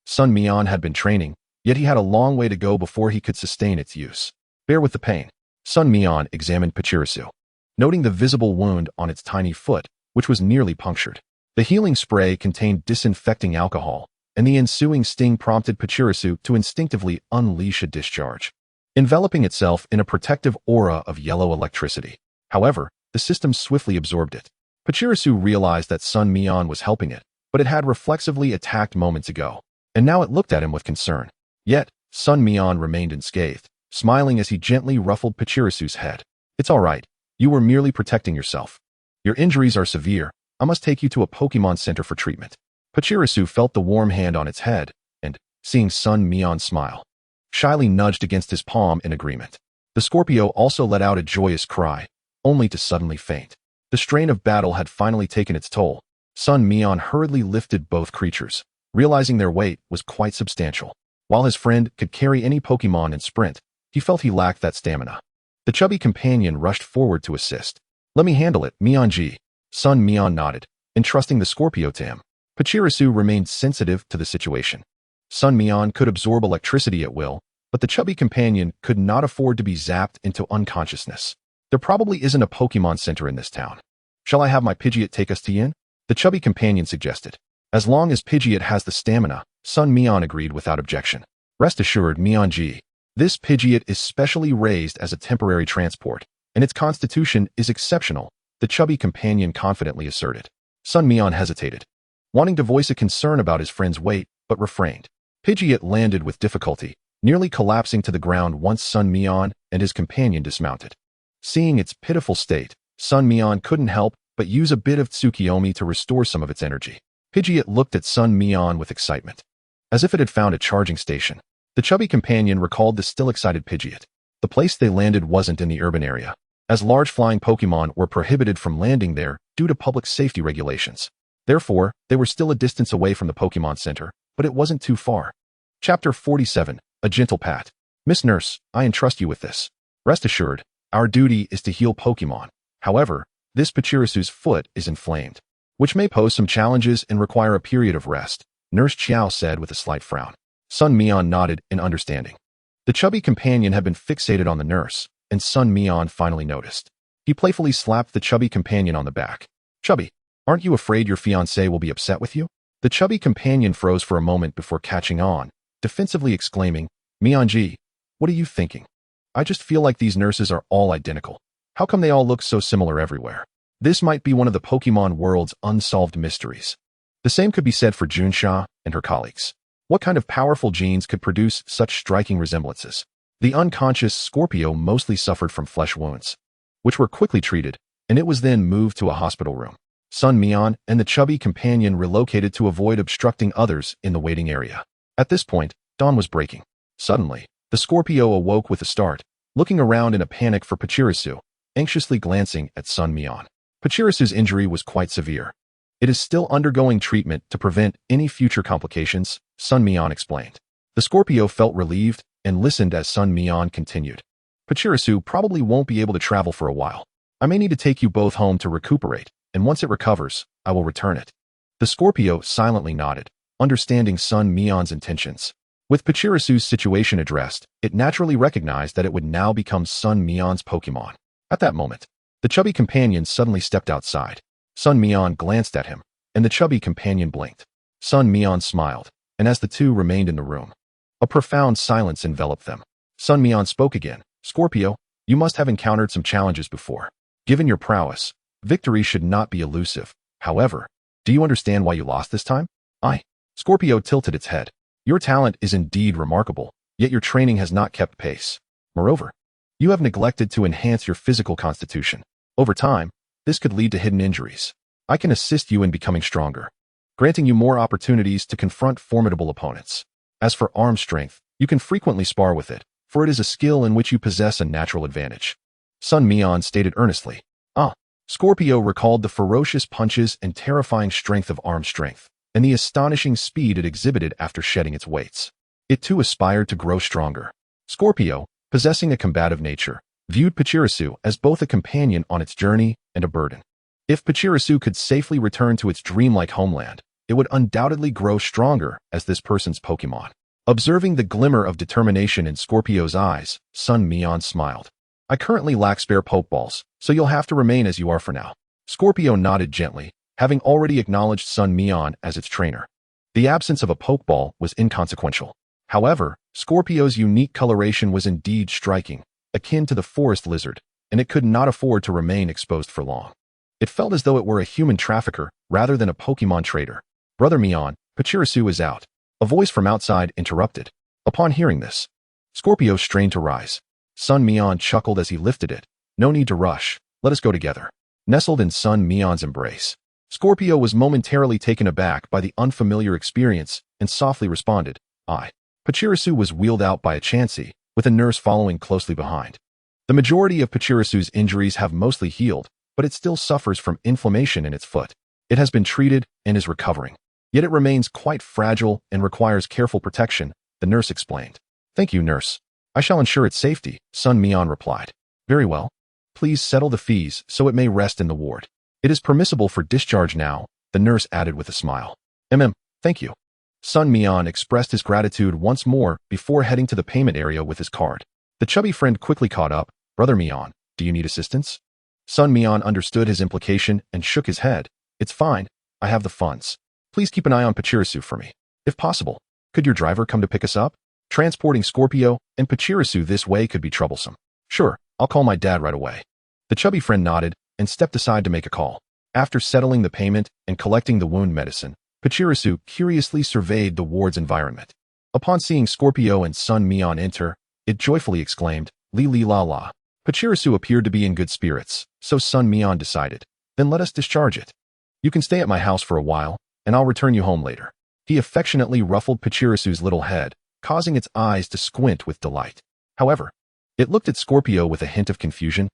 Sun Mian had been training, yet he had a long way to go before he could sustain its use. Bear with the pain. Sun Mian examined Pachirisu, noting the visible wound on its tiny foot, which was nearly punctured. The healing spray contained disinfecting alcohol, and the ensuing sting prompted Pachirisu to instinctively unleash a discharge, enveloping itself in a protective aura of yellow electricity. However, the system swiftly absorbed it. Pachirisu realized that Sun Mian was helping it, but it had reflexively attacked moments ago, and now it looked at him with concern. Yet, Sun Mian remained unscathed, smiling as he gently ruffled Pachirisu's head. It's all right. You were merely protecting yourself. Your injuries are severe. I must take you to a Pokemon Center for treatment. Pachirisu felt the warm hand on its head, and, seeing Sun Mian smile, shyly nudged against his palm in agreement. The Scorpio also let out a joyous cry, only to suddenly faint. The strain of battle had finally taken its toll. Sun Mian hurriedly lifted both creatures, realizing their weight was quite substantial. While his friend could carry any Pokemon and sprint, he felt he lacked that stamina. The chubby companion rushed forward to assist. Let me handle it, Mian-ji. Sun Mian nodded, entrusting the Scorpio to him. Pachirisu remained sensitive to the situation. Sun Mian could absorb electricity at will, but the chubby companion could not afford to be zapped into unconsciousness. There probably isn't a Pokemon Center in this town. Shall I have my Pidgeot take us to Yin? The chubby companion suggested. As long as Pidgeot has the stamina, Sun Mian agreed without objection. Rest assured, Mian-ji. This Pidgeot is specially raised as a temporary transport, and its constitution is exceptional, the chubby companion confidently asserted. Sun Mian hesitated, wanting to voice a concern about his friend's weight, but refrained. Pidgeot landed with difficulty, nearly collapsing to the ground once Sun Mian and his companion dismounted. Seeing its pitiful state, Sun Mian couldn't help but use a bit of Tsukiyomi to restore some of its energy. Pidgeot looked at Sun Mian with excitement, as if it had found a charging station. The chubby companion recalled the still excited Pidgeot. The place they landed wasn't in the urban area, as large flying Pokemon were prohibited from landing there due to public safety regulations. Therefore, they were still a distance away from the Pokemon Center, but it wasn't too far. Chapter 47, A Gentle Pat. Miss Nurse, I entrust you with this. Rest assured, our duty is to heal Pokemon. However, this Pachirisu's foot is inflamed, which may pose some challenges and require a period of rest, Nurse Chiao said with a slight frown. Sun Mian nodded in understanding. The chubby companion had been fixated on the nurse, and Sun Mian finally noticed. He playfully slapped the chubby companion on the back. Chubby, aren't you afraid your fiancé will be upset with you? The chubby companion froze for a moment before catching on, defensively exclaiming, Mian-ji, what are you thinking? I just feel like these nurses are all identical. How come they all look so similar everywhere? This might be one of the Pokemon world's unsolved mysteries. The same could be said for Junsha and her colleagues. What kind of powerful genes could produce such striking resemblances? The unconscious Scorpio mostly suffered from flesh wounds, which were quickly treated, and it was then moved to a hospital room. Sun Mian and the chubby companion relocated to avoid obstructing others in the waiting area. At this point, dawn was breaking. Suddenly, the Scorpio awoke with a start, looking around in a panic for Pachirisu, anxiously glancing at Sun Mian. Pachirisu's injury was quite severe. It is still undergoing treatment to prevent any future complications, Sun Mian explained. The Scorpio felt relieved and listened as Sun Mian continued. Pachirisu probably won't be able to travel for a while. I may need to take you both home to recuperate, and once it recovers, I will return it. The Scorpio silently nodded, understanding Sun Mian's intentions. With Pachirisu's situation addressed, it naturally recognized that it would now become Sun Mian's Pokémon. At that moment, the chubby companion suddenly stepped outside. Sun Mian glanced at him, and the chubby companion blinked. Sun Mian smiled, and as the two remained in the room, a profound silence enveloped them. Sun Mian spoke again. Scorpio, you must have encountered some challenges before. Given your prowess, victory should not be elusive. However, do you understand why you lost this time? Scorpio tilted its head. Your talent is indeed remarkable, yet your training has not kept pace. Moreover, you have neglected to enhance your physical constitution. Over time, this could lead to hidden injuries. I can assist you in becoming stronger, granting you more opportunities to confront formidable opponents. As for arm strength, you can frequently spar with it, for it is a skill in which you possess a natural advantage. Sun Mian stated earnestly. Scorpio recalled the ferocious punches and terrifying strength of arm strength, and the astonishing speed it exhibited after shedding its weights. It too aspired to grow stronger. Scorpio, possessing a combative nature, viewed Pachirisu as both a companion on its journey and a burden. If Pachirisu could safely return to its dreamlike homeland, it would undoubtedly grow stronger as this person's Pokémon. Observing the glimmer of determination in Scorpio's eyes, Sun Mian smiled. I currently lack spare Pokeballs, so you'll have to remain as you are for now. Scorpio nodded gently, having already acknowledged Sun Mian as its trainer. The absence of a Pokeball was inconsequential. However, Scorpio's unique coloration was indeed striking, akin to the forest lizard, and it could not afford to remain exposed for long. It felt as though it were a human trafficker rather than a Pokemon trader. Brother Mian, Pachirisu is out. A voice from outside interrupted. Upon hearing this, Scorpio strained to rise. Sun Mian chuckled as he lifted it. No need to rush. Let us go together. Nestled in Sun Mian's embrace, Scorpio was momentarily taken aback by the unfamiliar experience and softly responded, I. Pachirisu was wheeled out by a Chansey, with a nurse following closely behind. The majority of Pachirisu's injuries have mostly healed, but it still suffers from inflammation in its foot. It has been treated and is recovering. Yet it remains quite fragile and requires careful protection, the nurse explained. Thank you, nurse. I shall ensure its safety, Sun Mian replied. Very well. Please settle the fees so it may rest in the ward. It is permissible for discharge now, the nurse added with a smile. Thank you. Sun Mian expressed his gratitude once more before heading to the payment area with his card. The chubby friend quickly caught up. Brother Mian, do you need assistance? Sun Mian understood his implication and shook his head. It's fine. I have the funds. Please keep an eye on Pachirisu for me. If possible, could your driver come to pick us up? Transporting Scorpio and Pachirisu this way could be troublesome. Sure, I'll call my dad right away. The chubby friend nodded and stepped aside to make a call. After settling the payment and collecting the wound medicine, Pachirisu curiously surveyed the ward's environment. Upon seeing Scorpio and Sun Mian enter, it joyfully exclaimed, Li li la la. Pachirisu appeared to be in good spirits, so Sun Mian decided, then let us discharge it. You can stay at my house for a while, and I'll return you home later. He affectionately ruffled Pachirisu's little head, causing its eyes to squint with delight. However, it looked at Scorpio with a hint of confusion.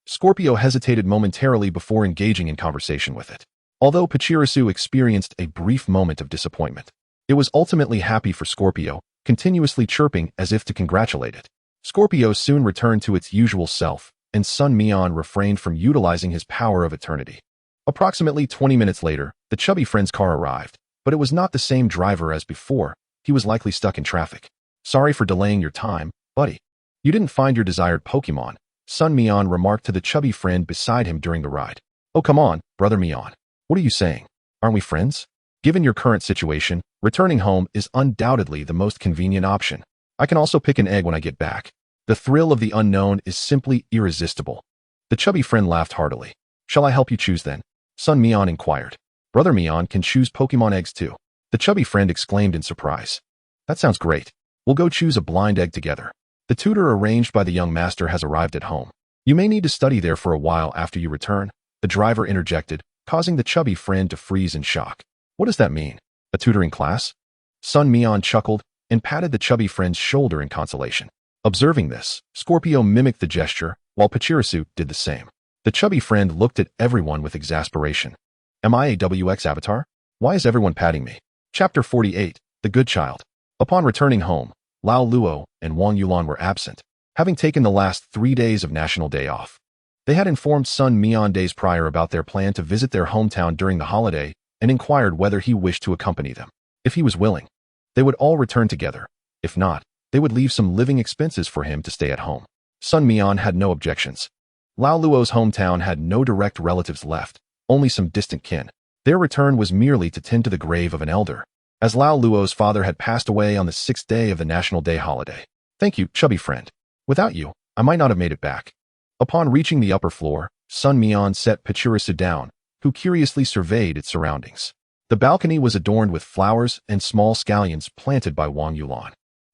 Scorpio hesitated momentarily before engaging in conversation with it. Although Pachirisu experienced a brief moment of disappointment, it was ultimately happy for Scorpio, continuously chirping as if to congratulate it. Scorpio soon returned to its usual self, and Sun Mian refrained from utilizing his power of eternity. Approximately 20 minutes later, the chubby friend's car arrived, but it was not the same driver as before. He was likely stuck in traffic. Sorry for delaying your time, buddy. You didn't find your desired Pokemon, Sun Mian remarked to the chubby friend beside him during the ride. Oh, come on, Brother Mian. What are you saying? Aren't we friends? Given your current situation, returning home is undoubtedly the most convenient option. I can also pick an egg when I get back. The thrill of the unknown is simply irresistible. The chubby friend laughed heartily. Shall I help you choose then? Sun Mian inquired. Brother Mian can choose Pokemon eggs too. The chubby friend exclaimed in surprise. That sounds great. We'll go choose a blind egg together. The tutor arranged by the young master has arrived at home. You may need to study there for a while after you return, the driver interjected, causing the chubby friend to freeze in shock. What does that mean? A tutoring class? Sun Mian chuckled and patted the chubby friend's shoulder in consolation. Observing this, Scorpio mimicked the gesture, while Pachirisu did the same. The chubby friend looked at everyone with exasperation. Am I a WX avatar? Why is everyone patting me? Chapter 48, The Good Child. Upon returning home, Lao Luo and Wang Yulan were absent. having taken the last 3 days of National Day off. They had informed Sun Mian days prior about their plan to visit their hometown during the holiday and inquired whether he wished to accompany them. If he was willing, they would all return together. If not, they would leave some living expenses for him to stay at home. Sun Mian had no objections. Lao Luo's hometown had no direct relatives left, only some distant kin. Their return was merely to tend to the grave of an elder, as Lao Luo's father had passed away on the 6th day of the National Day holiday. Thank you, chubby friend. Without you, I might not have made it back. Upon reaching the upper floor, Sun Mian set Pachirisu down, who curiously surveyed its surroundings. The balcony was adorned with flowers and small scallions planted by Wang Yulan.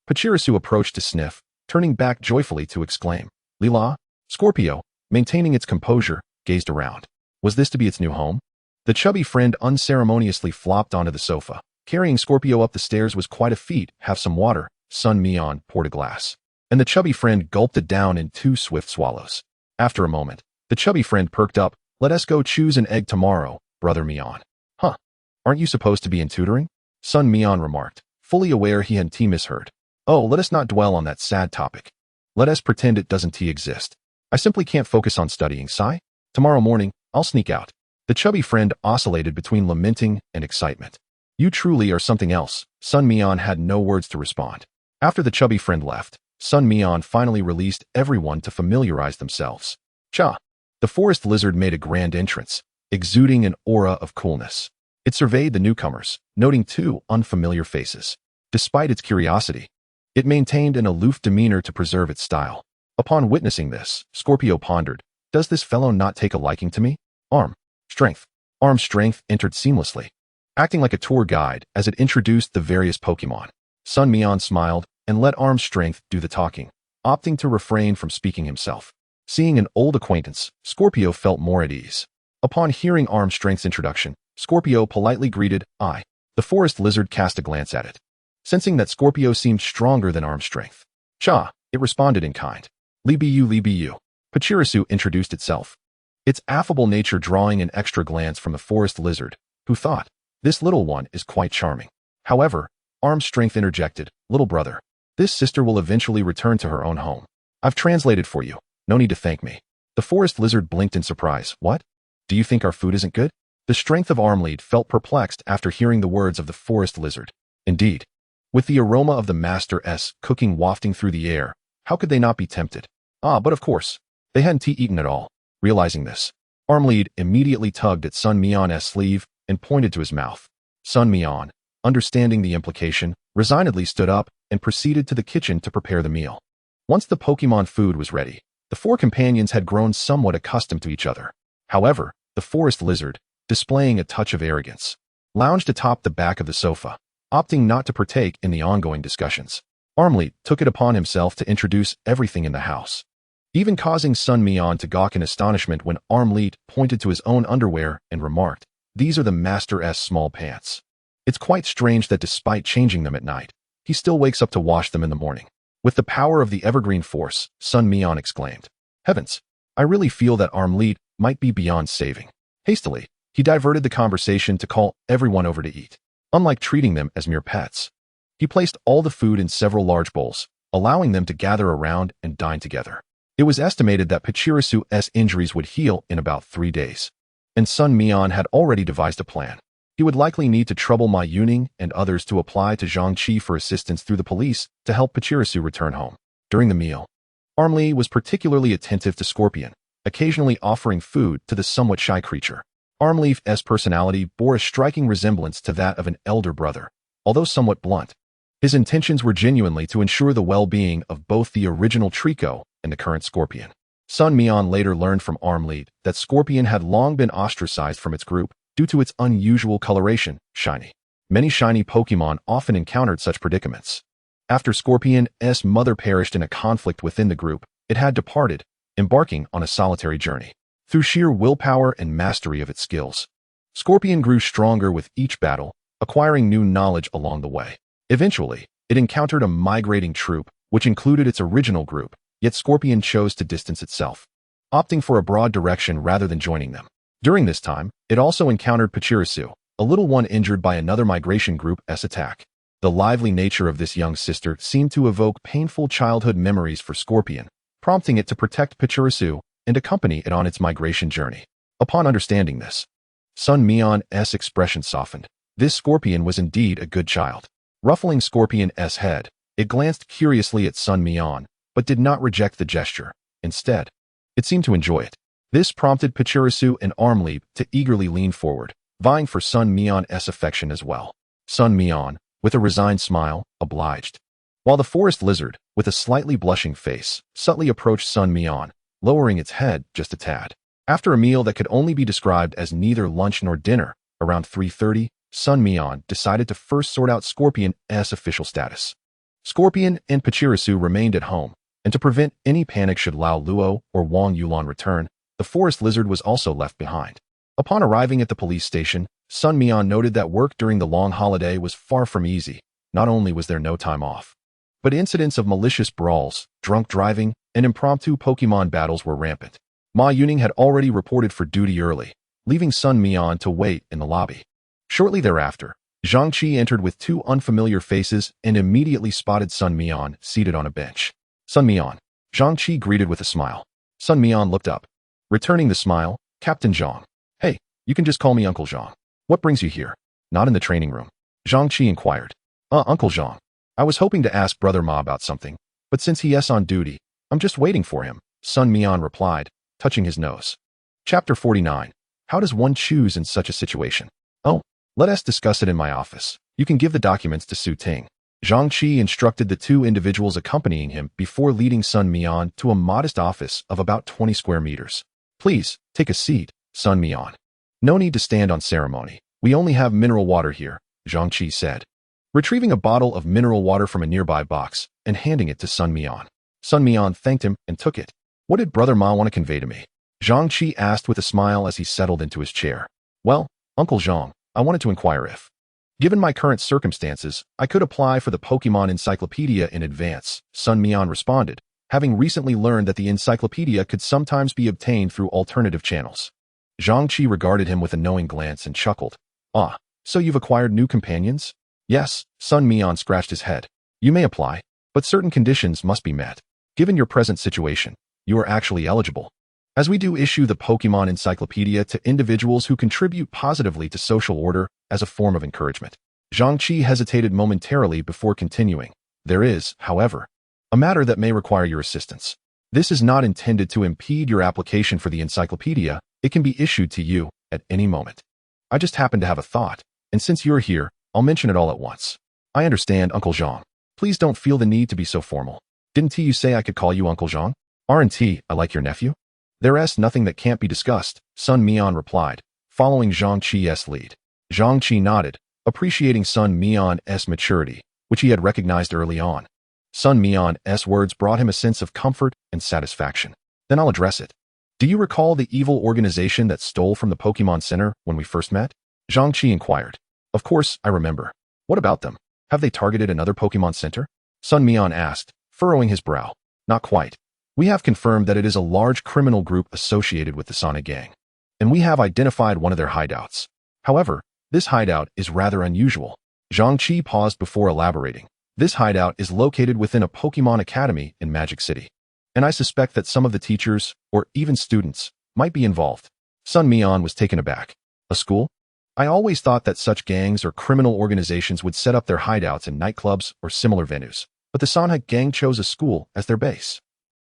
Pachirisu approached to sniff, turning back joyfully to exclaim, Lila? Scorpio, maintaining its composure, gazed around. Was this to be its new home? The chubby friend unceremoniously flopped onto the sofa. Carrying Scorpio up the stairs was quite a feat. Have some water. Sun Mian poured a glass, and the chubby friend gulped it down in 2 swift swallows. After a moment, the chubby friend perked up. Let us go choose an egg tomorrow, Brother Mian. Huh? Aren't you supposed to be in tutoring? Sun Mian remarked, fully aware he had misheard. Oh, let us not dwell on that sad topic. Let us pretend it doesn't exist. I simply can't focus on studying, sigh. Tomorrow morning, I'll sneak out. The chubby friend oscillated between lamenting and excitement. You truly are something else. Sun Mian had no words to respond. After the chubby friend left, Sun Mian finally released everyone to familiarize themselves. Cha! The forest lizard made a grand entrance, exuding an aura of coolness. It surveyed the newcomers, noting 2 unfamiliar faces. Despite its curiosity, it maintained an aloof demeanor to preserve its style. Upon witnessing this, Scorpio pondered, does this fellow not take a liking to me? Arm strength entered seamlessly, acting like a tour guide as it introduced the various Pokémon. Sun Mian smiled and let arm strength do the talking, opting to refrain from speaking himself. Seeing an old acquaintance, Scorpio felt more at ease. Upon hearing arm strength's introduction, Scorpio politely greeted, I. The forest lizard cast a glance at it, sensing that Scorpio seemed stronger than arm strength. Cha, it responded in kind. Li Bu. Pachirisu introduced itself, its affable nature drawing an extra glance from the forest lizard, who thought, this little one is quite charming. However, arm strength interjected, little brother, this sister will eventually return to her own home. I've translated for you. No need to thank me. The forest lizard blinked in surprise. What? Do you think our food isn't good? The strength of Armlead felt perplexed after hearing the words of the forest lizard. Indeed, with the aroma of the Master's cooking wafting through the air, how could they not be tempted? But of course, they hadn't eaten at all. Realizing this, Armlead immediately tugged at Sun Mian's sleeve and pointed to his mouth. Sun Mian, understanding the implication, resignedly stood up and proceeded to the kitchen to prepare the meal. Once the Pokemon food was ready, the 4 companions had grown somewhat accustomed to each other. However, the forest lizard, displaying a touch of arrogance, lounged atop the back of the sofa, opting not to partake in the ongoing discussions. Armlead took it upon himself to introduce everything in the house, even causing Sun Mian to gawk in astonishment when Armlead pointed to his own underwear and remarked, these are the Master's small pants. It's quite strange that despite changing them at night, he still wakes up to wash them in the morning. With the power of the evergreen force, Sun Mian exclaimed, Heavens, I really feel that Armlead might be beyond saving. Hastily, he diverted the conversation to call everyone over to eat. Unlike treating them as mere pets, he placed all the food in several large bowls, allowing them to gather around and dine together. It was estimated that Pachirisu's injuries would heal in about 3 days, and Sun Mian had already devised a plan. He would likely need to trouble Ma Yuning and others to apply to Zhangqi for assistance through the police to help Pachirisu return home. During the meal, Armlead was particularly attentive to Scorpion, occasionally offering food to the somewhat shy creature. Armlead's personality bore a striking resemblance to that of an elder brother, although somewhat blunt. His intentions were genuinely to ensure the well-being of both the original Trico and the current Scorpion. Sun Mian later learned from Armlead that Scorpion had long been ostracized from its group due to its unusual coloration, shiny. Many shiny Pokemon often encountered such predicaments. After Scorpion's mother perished in a conflict within the group, it had departed, embarking on a solitary journey. Through sheer willpower and mastery of its skills, Scorpion grew stronger with each battle, acquiring new knowledge along the way. Eventually, it encountered a migrating troop, which included its original group, yet Scorpion chose to distance itself, opting for a broad direction rather than joining them. During this time, it also encountered Pachirisu, a little one injured by another migration group's attack. The lively nature of this young sister seemed to evoke painful childhood memories for Scorpion, prompting it to protect Pachirisu and accompany it on its migration journey. Upon understanding this, Sun Mian's expression softened. This Scorpion was indeed a good child. Ruffling Scorpion's head, it glanced curiously at Sun Mian, but did not reject the gesture. Instead, it seemed to enjoy it. This prompted Pachirisu and Armleap to eagerly lean forward, vying for Sun Mian's affection as well. Sun Mian, with a resigned smile, obliged. While the forest lizard, with a slightly blushing face, subtly approached Sun Mian, lowering its head just a tad. After a meal that could only be described as neither lunch nor dinner, around 3:30, Sun Mian decided to first sort out Scorpion's official status. Scorpion and Pachirisu remained at home, and to prevent any panic should Lao Luo or Wang Yulan return, the forest lizard was also left behind. Upon arriving at the police station, Sun Mian noted that work during the long holiday was far from easy. Not only was there no time off, but incidents of malicious brawls, drunk driving, and impromptu Pokemon battles were rampant. Ma Yuning had already reported for duty early, leaving Sun Mian to wait in the lobby. Shortly thereafter, Zhang Qi entered with two unfamiliar faces and immediately spotted Sun Mian seated on a bench. Sun Mian, Zhang Qi greeted with a smile. Sun Mian looked up. Returning the smile, Captain Zhang. Hey, you can just call me Uncle Zhang. What brings you here? Not in the training room. Zhang Qi inquired. Uncle Zhang. I was hoping to ask Brother Ma about something, but since he's on duty, I'm just waiting for him, Sun Mian replied, touching his nose. Chapter 49. How does one choose in such a situation? Oh, let us discuss it in my office. You can give the documents to Su Ting. Zhang Qi instructed the two individuals accompanying him before leading Sun Mian to a modest office of about 20 square meters. Please, take a seat, Sun Mian. No need to stand on ceremony. We only have mineral water here, Zhang Qi said, retrieving a bottle of mineral water from a nearby box and handing it to Sun Mian. Sun Mian thanked him and took it. What did Brother Ma want to convey to me? Zhang Qi asked with a smile as he settled into his chair. Well, Uncle Zhang, I wanted to inquire if, given my current circumstances, I could apply for the Pokemon Encyclopedia in advance, Sun Mian responded, having recently learned that the encyclopedia could sometimes be obtained through alternative channels. Zhang Qi regarded him with a knowing glance and chuckled. Ah, so you've acquired new companions? Yes, Sun Mian scratched his head. You may apply, but certain conditions must be met. Given your present situation, you are actually eligible, as we do issue the Pokemon Encyclopedia to individuals who contribute positively to social order as a form of encouragement. Zhang Qi hesitated momentarily before continuing. There is, however, a matter that may require your assistance. This is not intended to impede your application for the encyclopedia. It can be issued to you at any moment. I just happened to have a thought, and since you're here, I'll mention it all at once. I understand, Uncle Zhang. Please don't feel the need to be so formal. Didn't you say I could call you Uncle Zhang? Aren't I like your nephew? There's nothing that can't be discussed, Sun Mian replied, following Zhang Qi's lead. Zhang Qi nodded, appreciating Sun Mian's maturity, which he had recognized early on. Sun Mian's words brought him a sense of comfort and satisfaction. Then I'll address it. Do you recall the evil organization that stole from the Pokemon Center when we first met? Zhang Qi inquired. Of course, I remember. What about them? Have they targeted another Pokemon Center? Sun Mian asked, furrowing his brow. Not quite. We have confirmed that it is a large criminal group associated with the Sonic Gang, and we have identified one of their hideouts. However, this hideout is rather unusual. Zhang Qi paused before elaborating. This hideout is located within a Pokemon Academy in Magic City, and I suspect that some of the teachers, or even students, might be involved. Sun Mian was taken aback. A school? I always thought that such gangs or criminal organizations would set up their hideouts in nightclubs or similar venues, but the Sonic Gang chose a school as their base.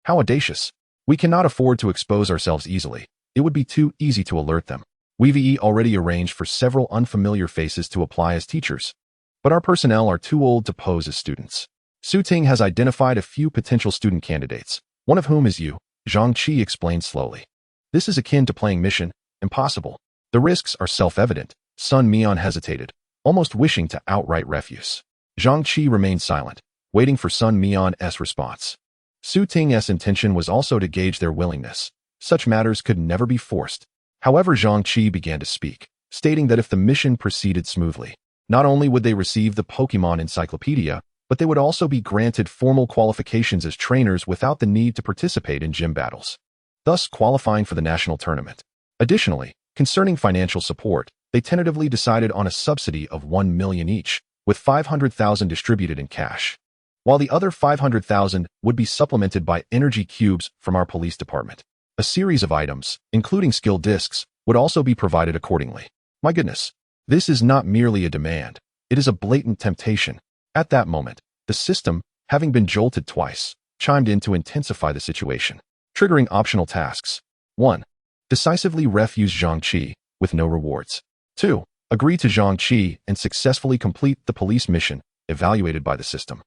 How audacious. We cannot afford to expose ourselves easily. It would be too easy to alert them. We've already arranged for several unfamiliar faces to apply as teachers, but our personnel are too old to pose as students. Su Ting has identified a few potential student candidates, one of whom is you, Zhang Qi explained slowly. This is akin to playing Mission Impossible. The risks are self-evident. Sun Mian hesitated, almost wishing to outright refuse. Zhang Qi remained silent, waiting for Sun Mian's response. Su Ting's intention was also to gauge their willingness. Such matters could never be forced. However, Zhang Qi began to speak, stating that if the mission proceeded smoothly, not only would they receive the Pokemon Encyclopedia, but they would also be granted formal qualifications as trainers without the need to participate in gym battles, thus qualifying for the national tournament. Additionally, concerning financial support, they tentatively decided on a subsidy of 1 million each, with 500,000 distributed in cash, while the other 500,000 would be supplemented by energy cubes from our police department. A series of items, including skill discs, would also be provided accordingly. My goodness, this is not merely a demand, it is a blatant temptation. At that moment, the system, having been jolted twice, chimed in to intensify the situation, triggering optional tasks. 1. Decisively refuse Zhangqi, with no rewards. 2. Agree to Zhangqi and successfully complete the police mission, evaluated by the system,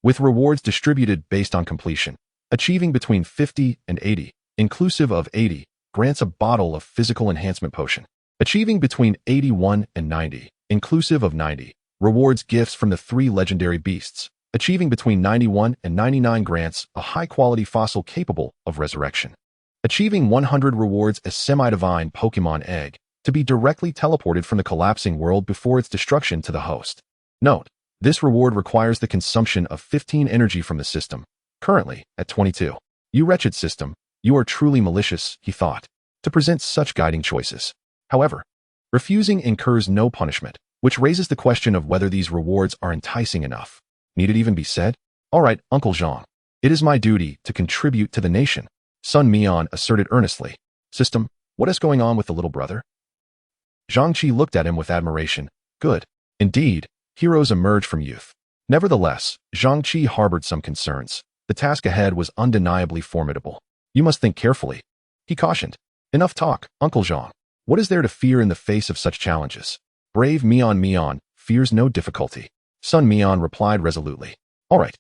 with rewards distributed based on completion. Achieving between 50 and 80, inclusive of 80, grants a bottle of physical enhancement potion. Achieving between 81 and 90, inclusive of 90, rewards gifts from the 3 legendary beasts. Achieving between 91 and 99 grants a high-quality fossil capable of resurrection. Achieving 100 rewards a semi-divine Pokemon egg to be directly teleported from the collapsing world before its destruction to the host. Note, this reward requires the consumption of 15 energy from the system, currently at 22. You wretched system, you are truly malicious, he thought, to present such guiding choices. However, refusing incurs no punishment, which raises the question of whether these rewards are enticing enough. Need it even be said? All right, Uncle Zhang. It is my duty to contribute to the nation, Sun Mian asserted earnestly. System, what is going on with the little brother? Zhangqi looked at him with admiration. Good. Indeed, heroes emerge from youth. Nevertheless, Zhangqi harbored some concerns. The task ahead was undeniably formidable. You must think carefully, he cautioned. Enough talk, Uncle Zhang. What is there to fear in the face of such challenges? Brave Mian fears no difficulty. Sun Mian replied resolutely. All right.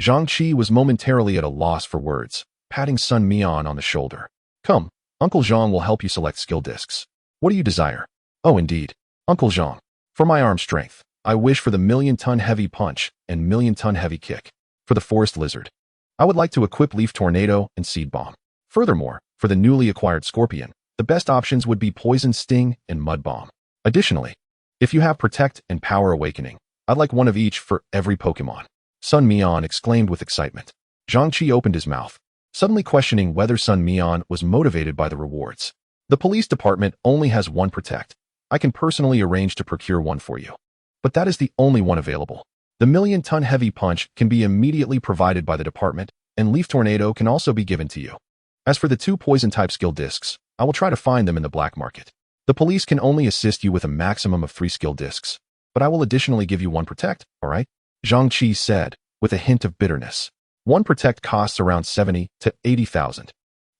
Zhangqi was momentarily at a loss for words, patting Sun Mian on the shoulder. Come, Uncle Zhang will help you select skill discs. What do you desire? Oh, indeed. Uncle Zhang. For my arm strength, I wish for the million-ton heavy punch and million-ton heavy kick. For the forest lizard, I would like to equip leaf tornado and seed bomb. Furthermore, for the newly acquired scorpion, the best options would be poison sting and mud bomb. Additionally, if you have protect and power awakening, I'd like one of each for every Pokemon. Sun Mian exclaimed with excitement. Zhangqi opened his mouth, suddenly questioning whether Sun Mian was motivated by the rewards. The police department only has one protect. I can personally arrange to procure one for you. But that is the only one available. The million-ton heavy punch can be immediately provided by the department, and leaf tornado can also be given to you. As for the 2 poison-type skill discs, I will try to find them in the black market. The police can only assist you with a maximum of 3 skill discs, but I will additionally give you 1 protect, all right? Zhangqi said, with a hint of bitterness. 1 protect costs around 70 to 80,000.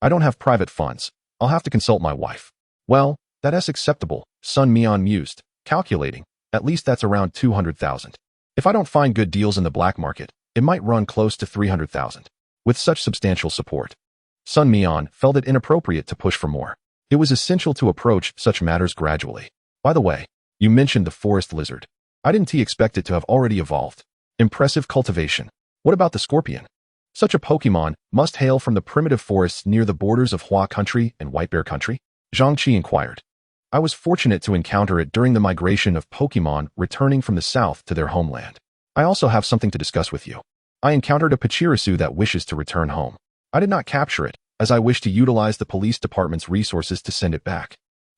I don't have private funds. I'll have to consult my wife. Well, that is acceptable, Sun Mian mused, calculating. At least that's around 200,000. If I don't find good deals in the black market, it might run close to 300,000. With such substantial support, Sun Mian felt it inappropriate to push for more. It was essential to approach such matters gradually. By the way, you mentioned the forest lizard. I didn't expect it to have already evolved. Impressive cultivation. What about the scorpion? Such a Pokemon must hail from the primitive forests near the borders of Hua Country and White Bear Country? Zhangqi inquired. I was fortunate to encounter it during the migration of Pokemon returning from the south to their homeland. I also have something to discuss with you. I encountered a Pachirisu that wishes to return home. I did not capture it, as I wish to utilize the police department's resources to send it back.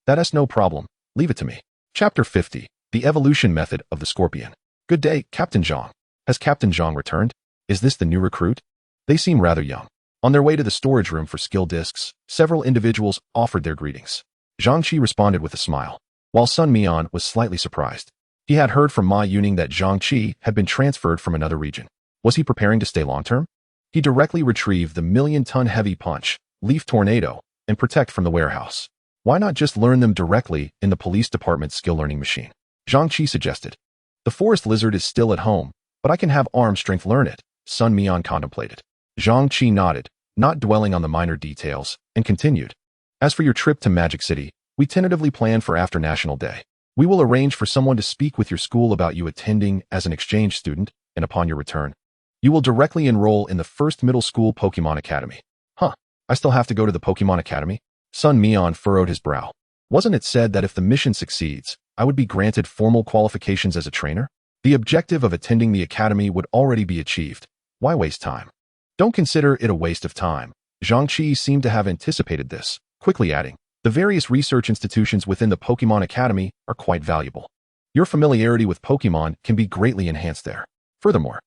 That is no problem. Leave it to me. Chapter 50. The Evolution Method of the Scorpion. Good day, Captain Zhang. Has Captain Zhang returned? Is this the new recruit? They seem rather young. On their way to the storage room for skill discs, several individuals offered their greetings. Zhangqi responded with a smile, while Sun Mian was slightly surprised. He had heard from Ma Yuning that Zhangqi had been transferred from another region. Was he preparing to stay long-term? He directly retrieved the million-ton heavy punch, leaf tornado, and protect from the warehouse. Why not just learn them directly in the police department's skill learning machine? Zhangqi suggested. The forest lizard is still at home, but I can have arm strength learn it, Sun Mian contemplated. Zhangqi nodded, not dwelling on the minor details, and continued. As for your trip to Magic City, we tentatively plan for after National Day. We will arrange for someone to speak with your school about you attending as an exchange student, and upon your return, you will directly enroll in the first middle school Pokemon Academy. Huh, I still have to go to the Pokemon Academy? Sun Mian furrowed his brow. Wasn't it said that if the mission succeeds, I would be granted formal qualifications as a trainer? The objective of attending the academy would already be achieved. Why waste time? Don't consider it a waste of time. Zhangqi seemed to have anticipated this, quickly adding, the various research institutions within the Pokemon Academy are quite valuable. Your familiarity with Pokémon can be greatly enhanced there. Furthermore,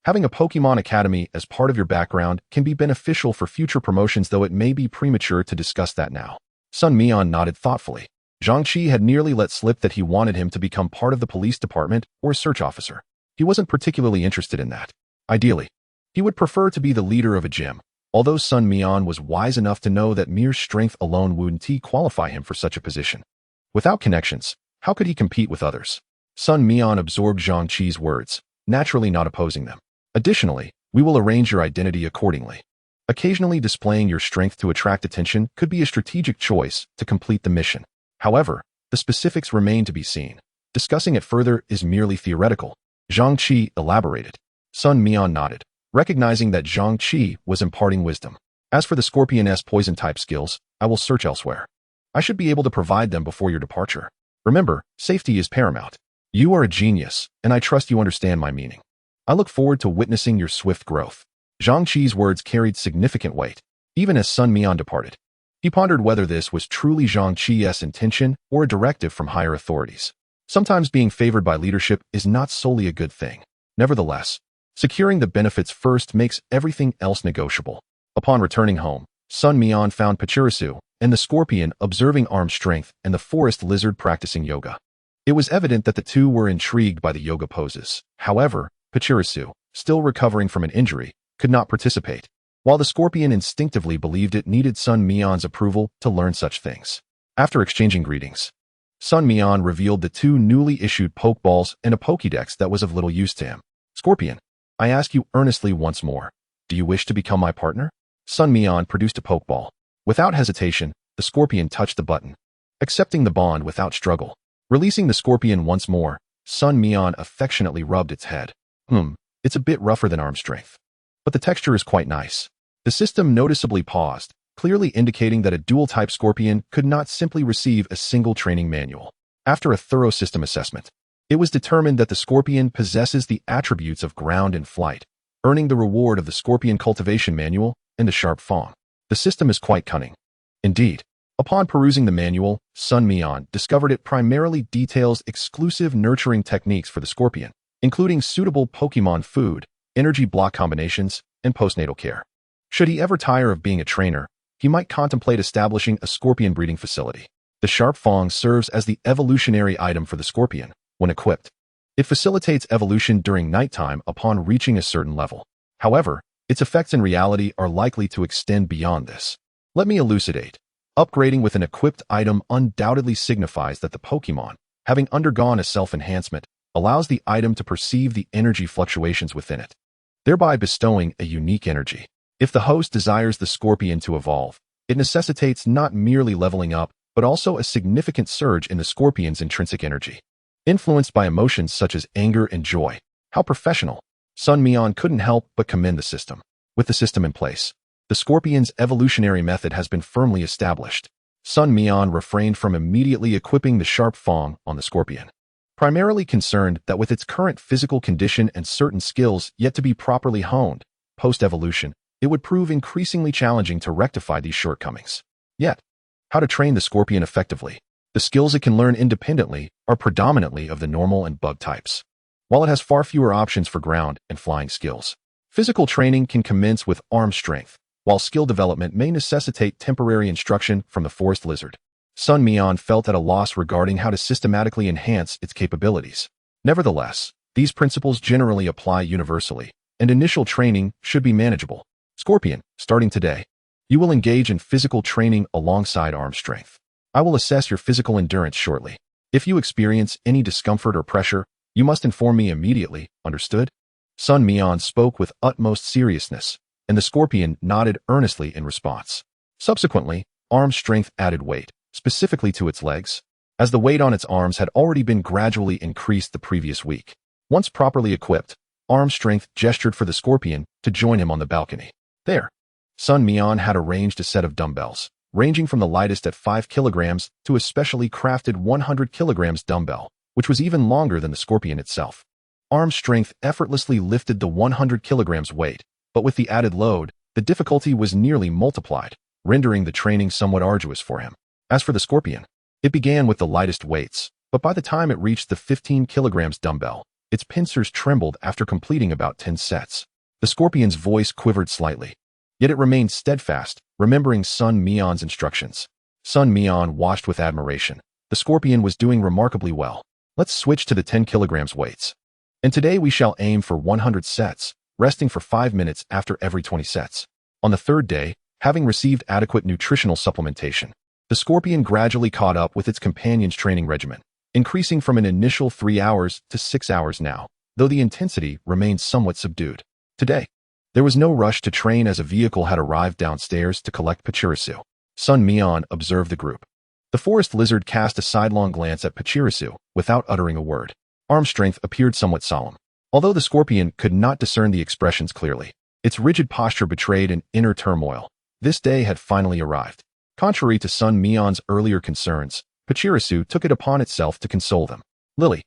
having a Pokémon Academy as part of your background can be beneficial for future promotions, though it may be premature to discuss that now. Sun Mian nodded thoughtfully. Zhang Qi had nearly let slip that he wanted him to become part of the police department or a search officer. He wasn't particularly interested in that. Ideally, he would prefer to be the leader of a gym, although Sun Mian was wise enough to know that mere strength alone wouldn't qualify him for such a position. Without connections, how could he compete with others? Sun Mian absorbed Zhang Qi's words, naturally not opposing them. Additionally, we will arrange your identity accordingly. Occasionally displaying your strength to attract attention could be a strategic choice to complete the mission. However, the specifics remain to be seen. Discussing it further is merely theoretical. Zhang Qi elaborated. Sun Mian nodded, recognizing that Zhang Qi was imparting wisdom. As for the Scorpion's poison-type skills, I will search elsewhere. I should be able to provide them before your departure. Remember, safety is paramount. You are a genius, and I trust you understand my meaning. I look forward to witnessing your swift growth. Zhang Qi's words carried significant weight, even as Sun Mian departed. He pondered whether this was truly Zhang Qi's intention or a directive from higher authorities. Sometimes being favored by leadership is not solely a good thing. Nevertheless, securing the benefits first makes everything else negotiable. Upon returning home, Sun Mian found Pachirisu and the scorpion observing arm strength and the forest lizard practicing yoga. It was evident that the two were intrigued by the yoga poses. However, Pachirisu, still recovering from an injury, could not participate, while the scorpion instinctively believed it needed Sun Mian's approval to learn such things. After exchanging greetings, Sun Mian revealed the two newly issued Pokeballs and a Pokédex that was of little use to him. Scorpion, I ask you earnestly once more, do you wish to become my partner? Sun Mian produced a Pokeball. Without hesitation, the scorpion touched the button, accepting the bond without struggle. Releasing the scorpion once more, Sun Mian affectionately rubbed its head. It's a bit rougher than arm strength, but the texture is quite nice. The system noticeably paused, clearly indicating that a dual-type scorpion could not simply receive a single training manual. After a thorough system assessment, it was determined that the scorpion possesses the attributes of ground and flight, earning the reward of the Scorpion Cultivation Manual and the Sharp Fang. The system is quite cunning. Indeed, upon perusing the manual, Sun Mian discovered it primarily details exclusive nurturing techniques for the scorpion, including suitable Pokemon food, energy block combinations, and postnatal care. Should he ever tire of being a trainer, he might contemplate establishing a scorpion breeding facility. The Sharp Fang serves as the evolutionary item for the scorpion. When equipped, it facilitates evolution during nighttime upon reaching a certain level. However, its effects in reality are likely to extend beyond this. Let me elucidate. Upgrading with an equipped item undoubtedly signifies that the Pokemon, having undergone a self-enhancement, allows the item to perceive the energy fluctuations within it, thereby bestowing a unique energy. If the host desires the scorpion to evolve, it necessitates not merely leveling up, but also a significant surge in the scorpion's intrinsic energy. Influenced by emotions such as anger and joy. How professional. Sun Mian couldn't help but commend the system. With the system in place, the scorpion's evolutionary method has been firmly established. Sun Mian refrained from immediately equipping the Sharp Fang on the scorpion, primarily concerned that with its current physical condition and certain skills yet to be properly honed, post-evolution, it would prove increasingly challenging to rectify these shortcomings. Yet, how to train the scorpion effectively? The skills it can learn independently are predominantly of the normal and bug types, while it has far fewer options for ground and flying skills. Physical training can commence with arm strength, while skill development may necessitate temporary instruction from the forest lizard. Sun Mian felt at a loss regarding how to systematically enhance its capabilities. Nevertheless, these principles generally apply universally, and initial training should be manageable. Scorpion, starting today, you will engage in physical training alongside arm strength. I will assess your physical endurance shortly. If you experience any discomfort or pressure, you must inform me immediately, understood? Sun Mian spoke with utmost seriousness, and the scorpion nodded earnestly in response. Subsequently, arm strength added weight, specifically to its legs, as the weight on its arms had already been gradually increased the previous week. Once properly equipped, arm strength gestured for the scorpion to join him on the balcony. There, Sun Mian had arranged a set of dumbbells, ranging from the lightest at 5 kilograms to a specially crafted 100 kilograms dumbbell, which was even longer than the scorpion itself. Arm strength effortlessly lifted the 100 kilograms weight, but with the added load, the difficulty was nearly multiplied, rendering the training somewhat arduous for him. As for the scorpion, it began with the lightest weights, But by the time it reached the 15 kilograms dumbbell, its pincers trembled after completing about 10 sets. The scorpion's voice quivered slightly. Yet it remained steadfast, remembering Sun Mian's instructions. Sun Mian watched with admiration. The scorpion was doing remarkably well. Let's switch to the 10 kilograms weights. And today we shall aim for 100 sets, resting for 5 minutes after every 20 sets. On the third day, having received adequate nutritional supplementation, the scorpion gradually caught up with its companion's training regimen, increasing from an initial 3 hours to 6 hours now, though the intensity remained somewhat subdued. Today, there was no rush to train as a vehicle had arrived downstairs to collect Pachirisu. Sun Mian observed the group. The forest lizard cast a sidelong glance at Pachirisu without uttering a word. Arm strength appeared somewhat solemn. Although the scorpion could not discern the expressions clearly, its rigid posture betrayed an inner turmoil. This day had finally arrived. Contrary to Sun Mian's earlier concerns, Pachirisu took it upon itself to console them. Lily.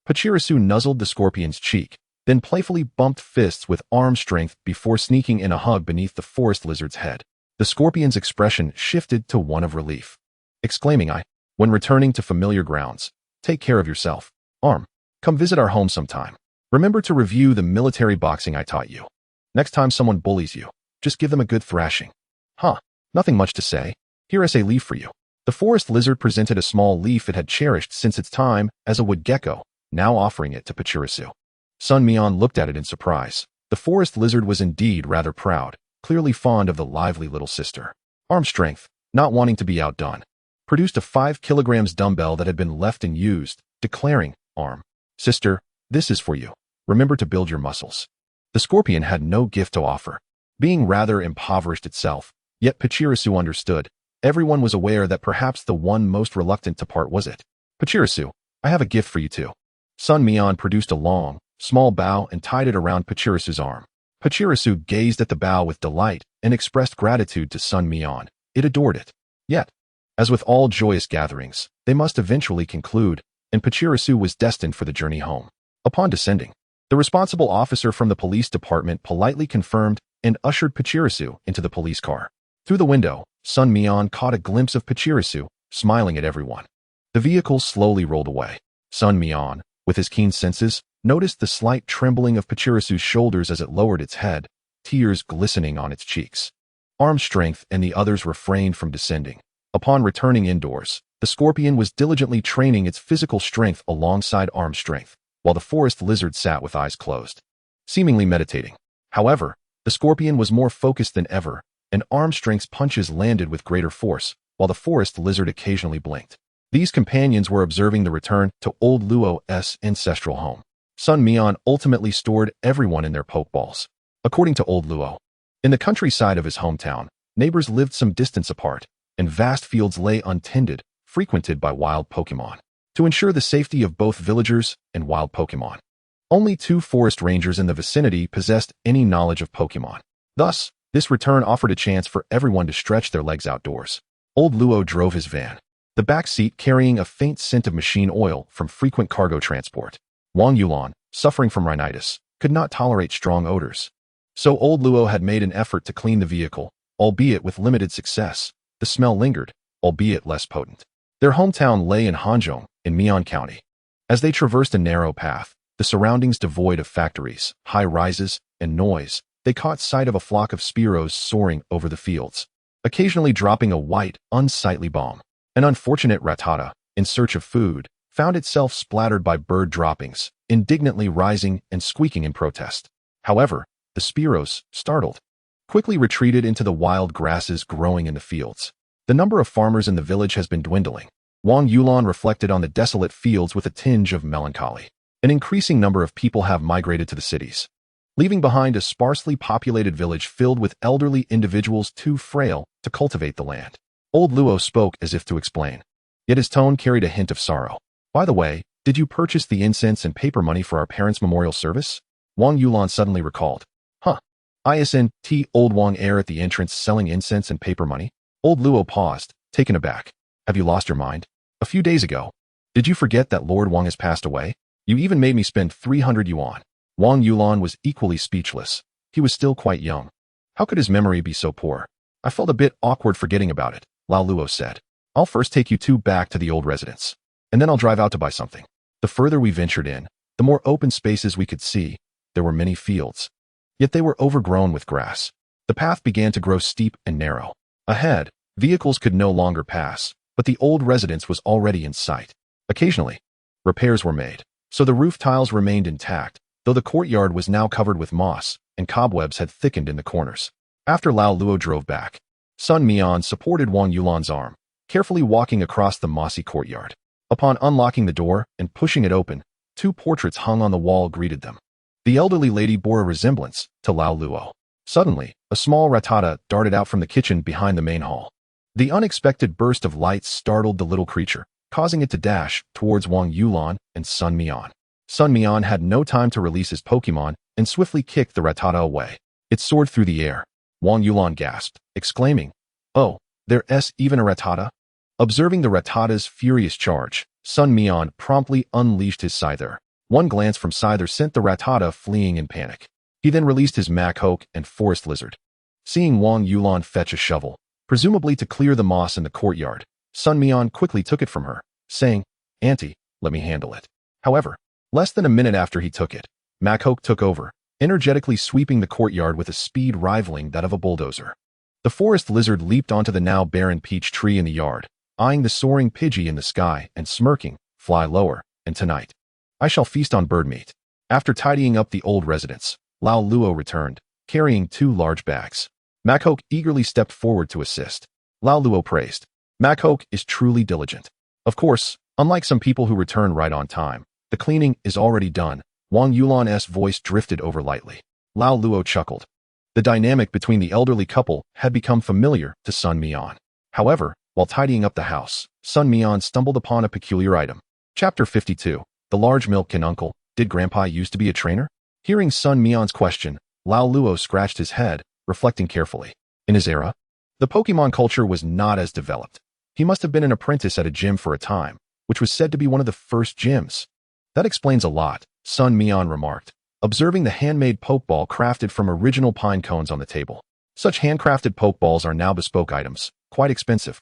Pachirisu nuzzled the scorpion's cheek, then playfully bumped fists with arm strength before sneaking in a hug beneath the forest lizard's head. The scorpion's expression shifted to one of relief, exclaiming, when returning to familiar grounds, take care of yourself. Arm, come visit our home sometime. Remember to review the military boxing I taught you. Next time someone bullies you, just give them a good thrashing. Huh, nothing much to say. Here is a leaf for you. The forest lizard presented a small leaf it had cherished since its time as a wood gecko, now offering it to Pachirisu. Sun Mian looked at it in surprise. The forest lizard was indeed rather proud, clearly fond of the lively little sister. Arm strength, not wanting to be outdone, produced a 5 kilograms dumbbell that had been left unused, declaring, Arm, sister, this is for you. Remember to build your muscles. The scorpion had no gift to offer, being rather impoverished itself, yet Pachirisu understood. Everyone was aware that perhaps the one most reluctant to part was it. Pachirisu, I have a gift for you too. Sun Mian produced a long, small bow and tied it around Pachirisu's arm. Pachirisu gazed at the bow with delight and expressed gratitude to Sun Mian. It adored it. Yet, as with all joyous gatherings, they must eventually conclude, and Pachirisu was destined for the journey home. Upon descending, the responsible officer from the police department politely confirmed and ushered Pachirisu into the police car. Through the window, Sun Mian caught a glimpse of Pachirisu, smiling at everyone. The vehicle slowly rolled away. Sun Mian, with his keen senses, noticed the slight trembling of Pachirisu's shoulders as it lowered its head, tears glistening on its cheeks. Arm strength and the others refrained from descending. Upon returning indoors, the scorpion was diligently training its physical strength alongside arm strength, while the forest lizard sat with eyes closed, seemingly meditating. However, the scorpion was more focused than ever, and arm strength's punches landed with greater force, while the forest lizard occasionally blinked. These companions were observing the return to Old Luo's ancestral home. Sun Mian ultimately stored everyone in their pokeballs. According to Old Luo, in the countryside of his hometown, neighbors lived some distance apart, and vast fields lay untended, frequented by wild Pokémon. To ensure the safety of both villagers and wild Pokémon, only 2 forest rangers in the vicinity possessed any knowledge of Pokémon. Thus, this return offered a chance for everyone to stretch their legs outdoors. Old Luo drove his van, the back seat carrying a faint scent of machine oil from frequent cargo transport. Wang Yulan, suffering from rhinitis, could not tolerate strong odors. So Old Luo had made an effort to clean the vehicle, albeit with limited success. The smell lingered, albeit less potent. Their hometown lay in Hanzhong, in Mian County. As they traversed a narrow path, the surroundings devoid of factories, high rises, and noise, they caught sight of a flock of Spearows soaring over the fields, occasionally dropping a white, unsightly bomb. An unfortunate Rattata, in search of food, found itself splattered by bird droppings, indignantly rising and squeaking in protest. However, the Spearows, startled, quickly retreated into the wild grasses growing in the fields. The number of farmers in the village has been dwindling. Wang Yulan reflected on the desolate fields with a tinge of melancholy. An increasing number of people have migrated to the cities, leaving behind a sparsely populated village filled with elderly individuals too frail to cultivate the land. Old Luo spoke as if to explain, yet his tone carried a hint of sorrow. By the way, did you purchase the incense and paper money for our parents' memorial service? Wang Yulan suddenly recalled. Huh. ISNT Old Wang Air at the entrance selling incense and paper money? Old Luo paused, taken aback. Have you lost your mind? A few days ago. Did you forget that Lord Wang has passed away? You even made me spend 300 yuan. Wang Yulan was equally speechless. He was still quite young. How could his memory be so poor? I felt a bit awkward forgetting about it, Lao Luo said. I'll first take you two back to the old residence. and then I'll drive out to buy something. The further we ventured in, the more open spaces we could see. There were many fields, yet they were overgrown with grass. The path began to grow steep and narrow. Ahead, vehicles could no longer pass, but the old residence was already in sight. Occasionally, repairs were made, so the roof tiles remained intact, though the courtyard was now covered with moss, and cobwebs had thickened in the corners. After Lao Luo drove back, Sun Mian supported Wang Yulan's arm, carefully walking across the mossy courtyard. Upon unlocking the door and pushing it open, 2 portraits hung on the wall greeted them. The elderly lady bore a resemblance to Lao Luo. Suddenly, a small Rattata darted out from the kitchen behind the main hall. The unexpected burst of light startled the little creature, causing it to dash towards Wang Yulan and Sun Mian. Sun Mian had no time to release his Pokémon and swiftly kicked the Rattata away. It soared through the air. Wang Yulan gasped, exclaiming, "Oh, there's even a Rattata?" Observing the Rattata's furious charge, Sun Mian promptly unleashed his Scyther. One glance from Scyther sent the Rattata fleeing in panic. He then released his Machoke and Forest Lizard. Seeing Wang Yulan fetch a shovel, presumably to clear the moss in the courtyard, Sun Mian quickly took it from her, saying, "Auntie, let me handle it." However, less than a minute after he took it, Machoke took over, energetically sweeping the courtyard with a speed rivaling that of a bulldozer. The Forest Lizard leaped onto the now barren peach tree in the yard, eyeing the soaring Pidgey in the sky and smirking, "Fly lower, and tonight I shall feast on bird meat." After tidying up the old residence, Lao Luo returned, carrying 2 large bags. Machoke eagerly stepped forward to assist. Lao Luo praised, "Machoke is truly diligent. Of course, unlike some people who return right on time, the cleaning is already done." Wang Yulan's voice drifted over lightly. Lao Luo chuckled. The dynamic between the elderly couple had become familiar to Sun Mian. However, while tidying up the house, Sun Mian stumbled upon a peculiar item. Chapter 52. The Large Milk Can. Uncle, did Grandpa used to be a trainer? Hearing Sun Mian's question, Lao Luo scratched his head, reflecting carefully. In his era, the Pokemon culture was not as developed. He must have been an apprentice at a gym for a time, which was said to be one of the first gyms. That explains a lot, Sun Mian remarked, observing the handmade Pokeball crafted from original pine cones on the table. Such handcrafted Pokeballs are now bespoke items, quite expensive.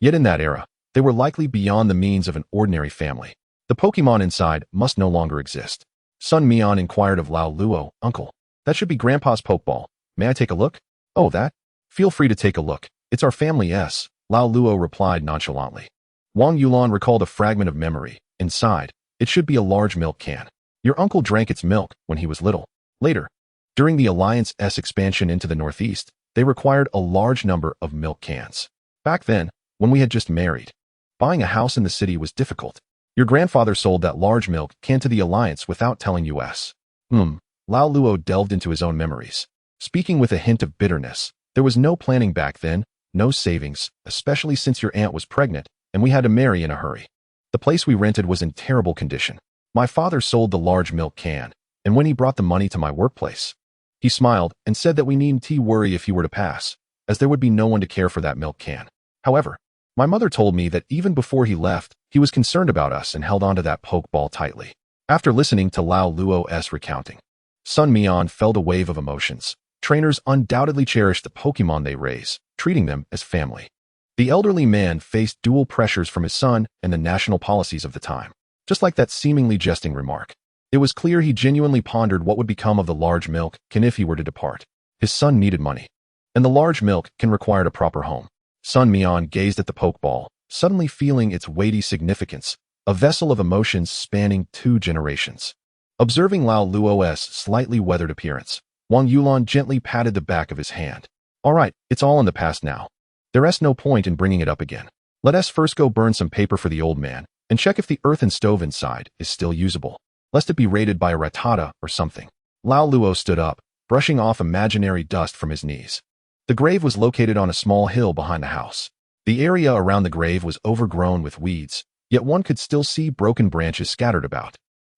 Yet in that era, they were likely beyond the means of an ordinary family. The Pokemon inside must no longer exist. Sun Mian inquired of Lao Luo, "Uncle, that should be Grandpa's Pokeball. May I take a look?" "Oh, that? Feel free to take a look. It's our family's," Lao Luo replied nonchalantly. Wang Yulan recalled a fragment of memory. Inside, it should be a large milk can. Your uncle drank its milk when he was little. Later, during the Alliance's expansion into the Northeast, they required a large number of milk cans. Back then, when we had just married, buying a house in the city was difficult. Your grandfather sold that large milk can to the Alliance without telling us. Lao Luo delved into his own memories. Speaking with a hint of bitterness, there was no planning back then, no savings, especially since your aunt was pregnant, and we had to marry in a hurry. The place we rented was in terrible condition. My father sold the large milk can, and when he brought the money to my workplace, he smiled and said that we needn't worry if he were to pass, as there would be no one to care for that milk can. However, my mother told me that even before he left, he was concerned about us and held onto that Pokeball tightly. After listening to Lao Luo's recounting, Sun Mian felt a wave of emotions. Trainers undoubtedly cherish the Pokemon they raise, treating them as family. The elderly man faced dual pressures from his son and the national policies of the time. Just like that seemingly jesting remark, it was clear he genuinely pondered what would become of the large milk can if he were to depart. His son needed money, and the large milk can required a proper home. Sun Mian gazed at the Pokeball, suddenly feeling its weighty significance, a vessel of emotions spanning 2 generations. Observing Lao Luo's slightly weathered appearance, Wang Yulan gently patted the back of his hand. "All right, it's all in the past now. There's no point in bringing it up again. Let us first go burn some paper for the old man, and check if the earthen stove inside is still usable, lest it be raided by a Rattata or something." Lao Luo stood up, brushing off imaginary dust from his knees. The grave was located on a small hill behind the house. The area around the grave was overgrown with weeds, yet one could still see broken branches scattered about.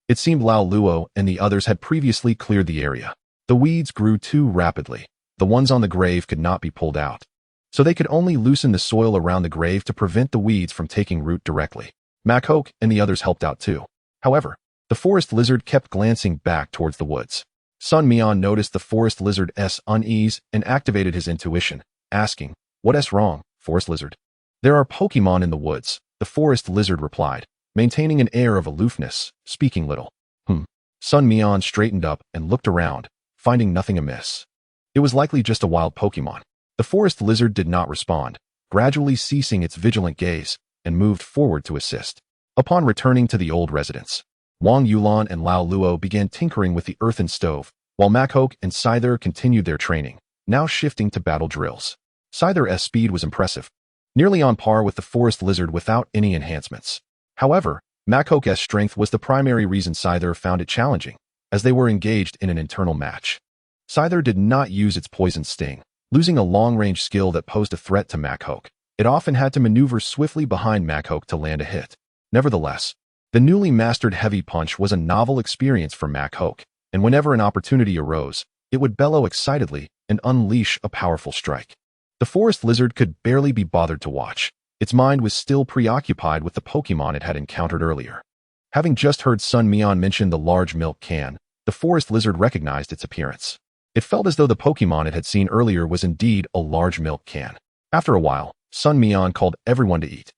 It seemed Lao Luo and the others had previously cleared the area. The weeds grew too rapidly. The ones on the grave could not be pulled out, so they could only loosen the soil around the grave to prevent the weeds from taking root directly. Machoke and the others helped out too. However, the Forest Lizard kept glancing back towards the woods. Sun Mian noticed the Forest Lizard's unease and activated his intuition, asking, "What's wrong, Forest Lizard?" "There are Pokemon in the woods," the Forest Lizard replied, maintaining an air of aloofness, speaking little. Sun Mian straightened up and looked around, finding nothing amiss. It was likely just a wild Pokémon. The forest lizard did not respond, gradually ceasing its vigilant gaze, and moved forward to assist. Upon returning to the old residence, Wang Yulan and Lao Luo began tinkering with the earthen stove, while Machoke and Scyther continued their training, now shifting to battle drills. Scyther's speed was impressive, nearly on par with the forest lizard without any enhancements. However, Machoke's strength was the primary reason Scyther found it challenging, as they were engaged in an internal match. Scyther did not use its poison sting, losing a long-range skill that posed a threat to Machoke. It often had to maneuver swiftly behind Machoke to land a hit. Nevertheless, the newly mastered heavy punch was a novel experience for Machoke, and whenever an opportunity arose, it would bellow excitedly and unleash a powerful strike. The forest lizard could barely be bothered to watch. Its mind was still preoccupied with the Pokémon it had encountered earlier. Having just heard Sun Mian mention the large milk can, the forest lizard recognized its appearance. It felt as though the Pokémon it had seen earlier was indeed a large milk can. After a while, Sun Mian called everyone to eat.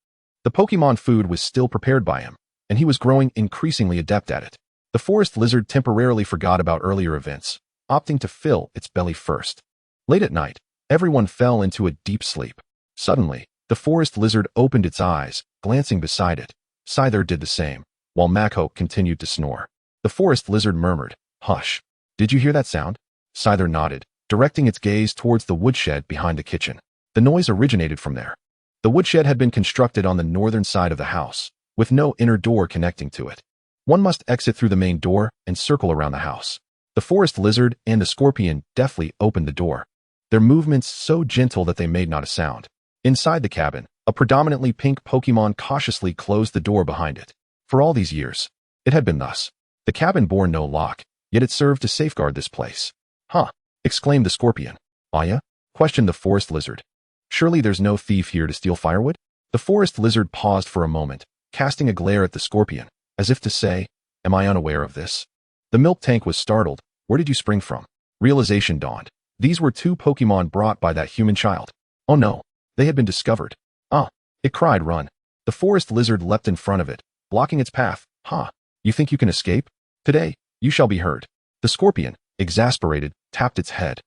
The Pokémon food was still prepared by him, and he was growing increasingly adept at it. The forest lizard temporarily forgot about earlier events, opting to fill its belly first. Late at night, everyone fell into a deep sleep. Suddenly, the forest lizard opened its eyes, glancing beside it. Scyther did the same, while Machoke continued to snore. The forest lizard murmured, "Hush. Did you hear that sound?" Scyther nodded, directing its gaze towards the woodshed behind the kitchen. The noise originated from there. The woodshed had been constructed on the northern side of the house, with no inner door connecting to it. One must exit through the main door and circle around the house. The forest lizard and the scorpion deftly opened the door, their movements so gentle that they made not a sound. Inside the cabin, a predominantly pink Pokémon cautiously closed the door behind it. For all these years, it had been thus. The cabin bore no lock, yet it served to safeguard this place. "Huh," exclaimed the scorpion. "Aya?" questioned the forest lizard. "Surely there's no thief here to steal firewood?" The forest lizard paused for a moment, casting a glare at the scorpion, as if to say, "Am I unaware of this?" The milk tank was startled. "Where did you spring from?" Realization dawned. These were two Pokémon brought by that human child. Oh no, they had been discovered. "Ah!" it cried, "Run!" The forest lizard leapt in front of it, blocking its path. "Ha! You think you can escape? Today, you shall be heard." The scorpion, exasperated, tapped its head.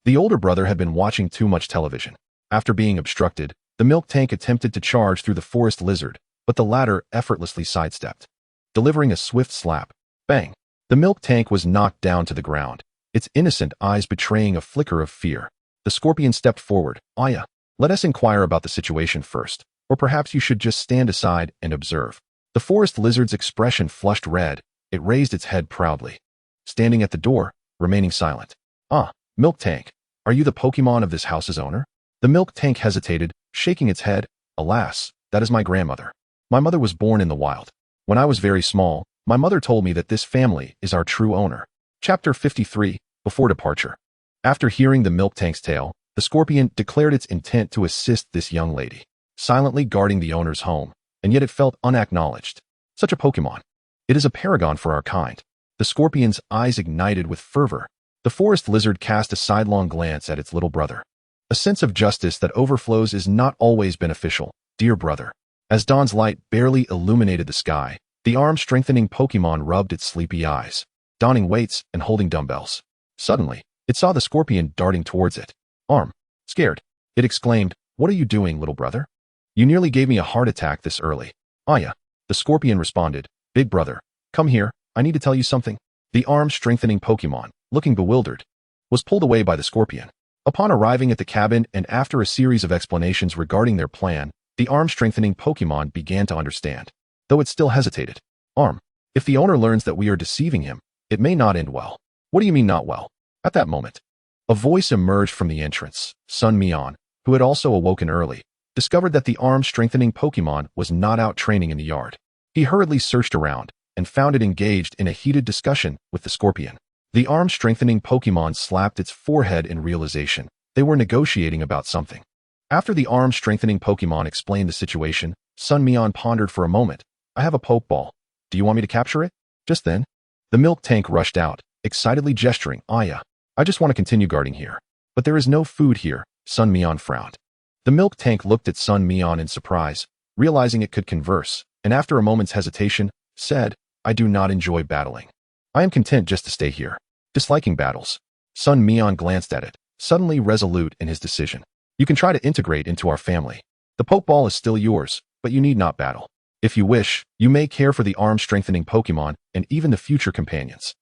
The older brother had been watching too much television. After being obstructed, the milk tank attempted to charge through the forest lizard, but the latter effortlessly sidestepped. Delivering a swift slap, bang! The milk tank was knocked down to the ground, its innocent eyes betraying a flicker of fear. The scorpion stepped forward. "Aya, let us inquire about the situation first, or perhaps you should just stand aside and observe." The forest lizard's expression flushed red. It raised its head proudly, standing at the door, remaining silent. "Ah, milk tank, are you the Pokémon of this house's owner?" The milk tank hesitated, shaking its head. "Alas, that is my grandmother. My mother was born in the wild. When I was very small, my mother told me that this family is our true owner." Chapter 53, Before Departure. After hearing the milk tank's tale, the scorpion declared its intent to assist this young lady, silently guarding the owner's home, and yet it felt unacknowledged. Such a Pokémon. It is a paragon for our kind. The scorpion's eyes ignited with fervor. The forest lizard cast a sidelong glance at its little brother. A sense of justice that overflows is not always beneficial, dear brother. As dawn's light barely illuminated the sky, the arm-strengthening Pokémon rubbed its sleepy eyes, donning weights and holding dumbbells. Suddenly, it saw the scorpion darting towards it. "Arm. Scared," it exclaimed. "What are you doing, little brother? You nearly gave me a heart attack this early." "Aya," the scorpion responded. "Big brother, come here, I need to tell you something." The arm-strengthening Pokémon, looking bewildered, was pulled away by the scorpion. Upon arriving at the cabin and after a series of explanations regarding their plan, the arm-strengthening Pokémon began to understand, though it still hesitated. "Arm, if the owner learns that we are deceiving him, it may not end well." "What do you mean not well?" At that moment, a voice emerged from the entrance. Sun Mian, who had also awoken early, discovered that the arm-strengthening Pokémon was not out training in the yard. He hurriedly searched around and found it engaged in a heated discussion with the scorpion. The arm-strengthening Pokémon slapped its forehead in realization. They were negotiating about something. After the arm-strengthening Pokémon explained the situation, Sun Mian pondered for a moment. "I have a Pokeball. Do you want me to capture it?" Just then, the milk tank rushed out, excitedly gesturing. "Aya, I just want to continue guarding here. But there is no food here." Sun Mian frowned. The milk tank looked at Sun Mian in surprise, realizing it could converse. and after a moment's hesitation, said, I do not enjoy battling. I am content just to stay here. Disliking battles. Sun Mian glanced at it, suddenly resolute in his decision. You can try to integrate into our family. The Pokeball is still yours, but you need not battle. If you wish, you may care for the arm-strengthening Pokemon and even the future companions.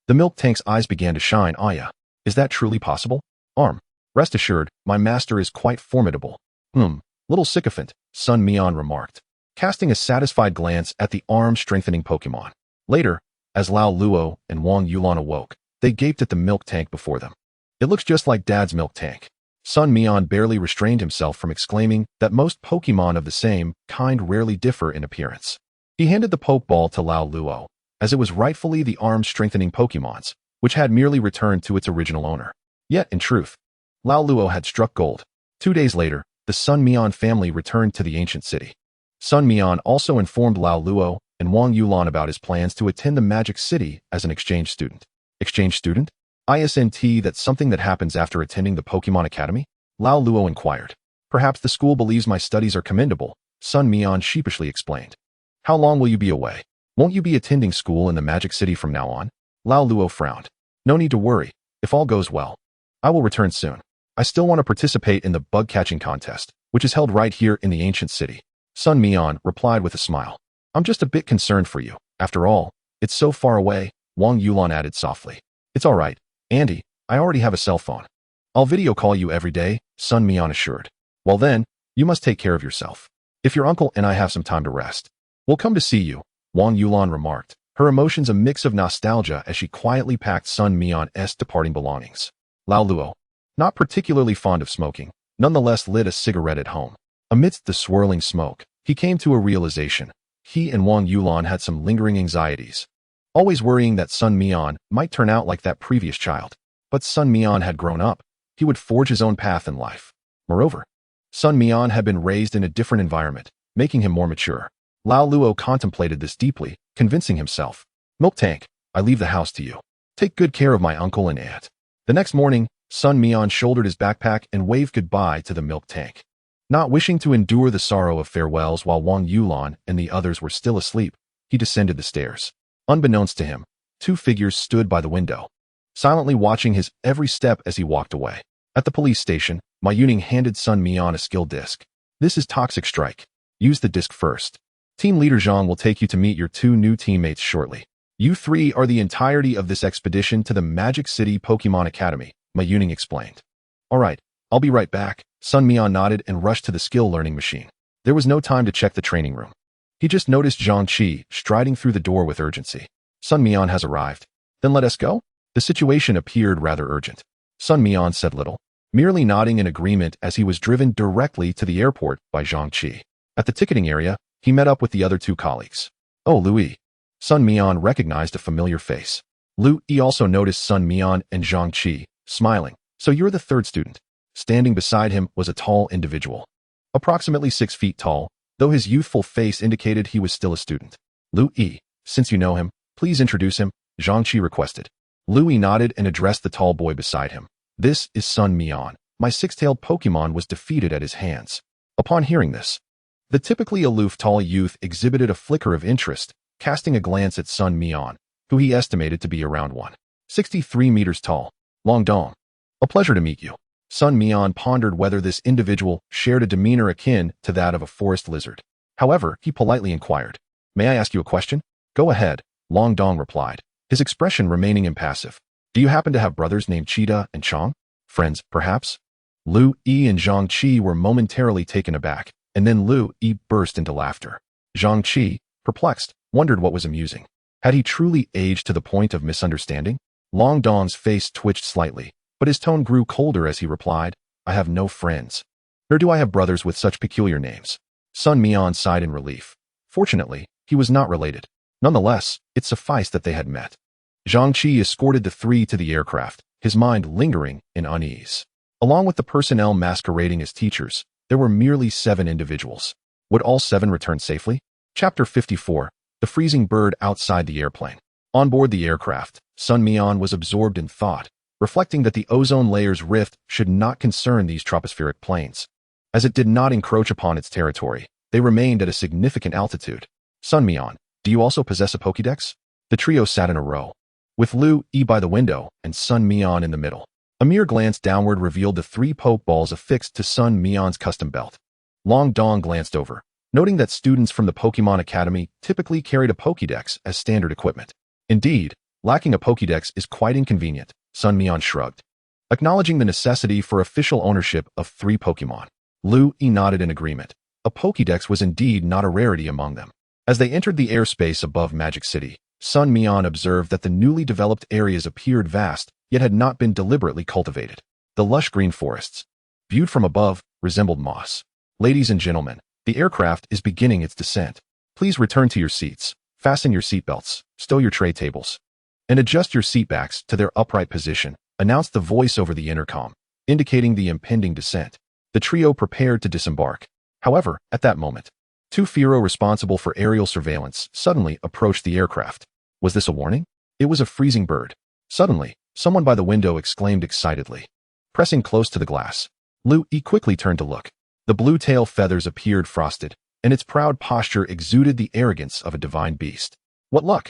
The milk tank's eyes began to shine. Aya, is that truly possible? Arm. Rest assured, my master is quite formidable. Little sycophant, Sun Mian remarked, casting a satisfied glance at the arm-strengthening Pokemon. Later, as Lao Luo and Wang Yulan awoke, they gaped at the milk tank before them. It looks just like Dad's milk tank. Sun Mian barely restrained himself from exclaiming that most Pokemon of the same kind rarely differ in appearance. He handed the Pokeball to Lao Luo, as it was rightfully the arm-strengthening Pokemon's, which had merely returned to its original owner. Yet, in truth, Lao Luo had struck gold. 2 days later, the Sun Mian family returned to the ancient city. Sun Mian also informed Lao Luo and Wang Yulan about his plans to attend the Magic City as an exchange student. Exchange student? Isn't that something that happens after attending the Pokemon Academy? Lao Luo inquired. Perhaps the school believes my studies are commendable, Sun Mian sheepishly explained. How long will you be away? Won't you be attending school in the Magic City from now on? Lao Luo frowned. No need to worry, if all goes well. I will return soon. I still want to participate in the bug-catching contest, which is held right here in the ancient city. Sun Mian replied with a smile. I'm just a bit concerned for you. After all, it's so far away, Wang Yulan added softly. It's all right, Andy, I already have a cell phone. I'll video call you every day, Sun Mian assured. Well then, you must take care of yourself. If your uncle and I have some time to rest, we'll come to see you, Wang Yulan remarked, her emotions a mix of nostalgia as she quietly packed Sun Mian's departing belongings. Lao Luo, not particularly fond of smoking, nonetheless lit a cigarette at home. Amidst the swirling smoke, he came to a realization. He and Wang Yulan had some lingering anxieties, always worrying that Sun Mian might turn out like that previous child. But Sun Mian had grown up. He would forge his own path in life. Moreover, Sun Mian had been raised in a different environment, making him more mature. Lao Luo contemplated this deeply, convincing himself. Milk tank, I leave the house to you. Take good care of my uncle and aunt. The next morning, Sun Mian shouldered his backpack and waved goodbye to the milk tank. Not wishing to endure the sorrow of farewells while Wang Yulan and the others were still asleep, he descended the stairs. Unbeknownst to him, 2 figures stood by the window, silently watching his every step as he walked away. At the police station, Ma Yuning handed Sun Mian a skill disc. This is Toxic Strike. Use the disc first. Team leader Zhang will take you to meet your 2 new teammates shortly. You 3 are the entirety of this expedition to the Magic City Pokemon Academy, Ma Yuning explained. All right, I'll be right back. Sun Mian nodded and rushed to the skill learning machine. There was no time to check the training room. He just noticed Zhang Qi striding through the door with urgency. Sun Mian has arrived. Then let us go? The situation appeared rather urgent. Sun Mian said little, merely nodding in agreement as he was driven directly to the airport by Zhang Qi. At the ticketing area, he met up with the other 2 colleagues. Oh, Louis. Sun Mian recognized a familiar face. Lu Yi also noticed Sun Mian and Zhang Qi, smiling. So you're the 3rd student. Standing beside him was a tall individual. Approximately 6 feet tall, though his youthful face indicated he was still a student. Lu Yi, since you know him, please introduce him, Zhang Qi requested. Lu Yi nodded and addressed the tall boy beside him. This is Sun Mian. My 6-tailed Pokemon was defeated at his hands. Upon hearing this, the typically aloof tall youth exhibited a flicker of interest, casting a glance at Sun Mian, who he estimated to be around 163 meters tall. Long Dong. A pleasure to meet you. Sun Mian pondered whether this individual shared a demeanor akin to that of a forest lizard. However, he politely inquired, May I ask you a question? Go ahead, Long Dong replied, his expression remaining impassive. Do you happen to have brothers named Cheetah and Chong? Friends, perhaps? Lu Yi and Zhang Qi were momentarily taken aback, and then Lu Yi burst into laughter. Zhang Qi, perplexed, wondered what was amusing. Had he truly aged to the point of misunderstanding? Long Dong's face twitched slightly, but his tone grew colder as he replied, I have no friends. Nor do I have brothers with such peculiar names. Sun Mian sighed in relief. Fortunately, he was not related. Nonetheless, it sufficed that they had met. Zhang Qi escorted the 3 to the aircraft, his mind lingering in unease. Along with the personnel masquerading as teachers, there were merely 7 individuals. Would all 7 return safely? Chapter 54, The Freezing Bird Outside the Airplane. On board the aircraft, Sun Mian was absorbed in thought, reflecting that the ozone layer's rift should not concern these tropospheric planes. As it did not encroach upon its territory, they remained at a significant altitude. Sun Mian, do you also possess a Pokédex? The trio sat in a row, with Lu Yi by the window and Sun Mian in the middle. A mere glance downward revealed the 3 Pokeballs affixed to Sun Mian's custom belt. Long Dong glanced over, noting that students from the Pokemon Academy typically carried a Pokédex as standard equipment. Indeed, lacking a Pokédex is quite inconvenient, Sun Mian shrugged. Acknowledging the necessity for official ownership of 3 Pokemon, Lu Yi nodded in agreement. A Pokédex was indeed not a rarity among them. As they entered the airspace above Magic City, Sun Mian observed that the newly developed areas appeared vast, yet had not been deliberately cultivated. The lush green forests, viewed from above, resembled moss. Ladies and gentlemen, the aircraft is beginning its descent. Please return to your seats, fasten your seatbelts, stow your tray tables, and adjust your seatbacks to their upright position, announced the voice over the intercom, indicating the impending descent. The trio prepared to disembark. However, at that moment, 2 Spearow responsible for aerial surveillance suddenly approached the aircraft. Was this a warning? It was a freezing bird. Suddenly, someone by the window exclaimed excitedly. Pressing close to the glass, Lu Yi quickly turned to look. The blue tail feathers appeared frosted, and its proud posture exuded the arrogance of a divine beast. What luck!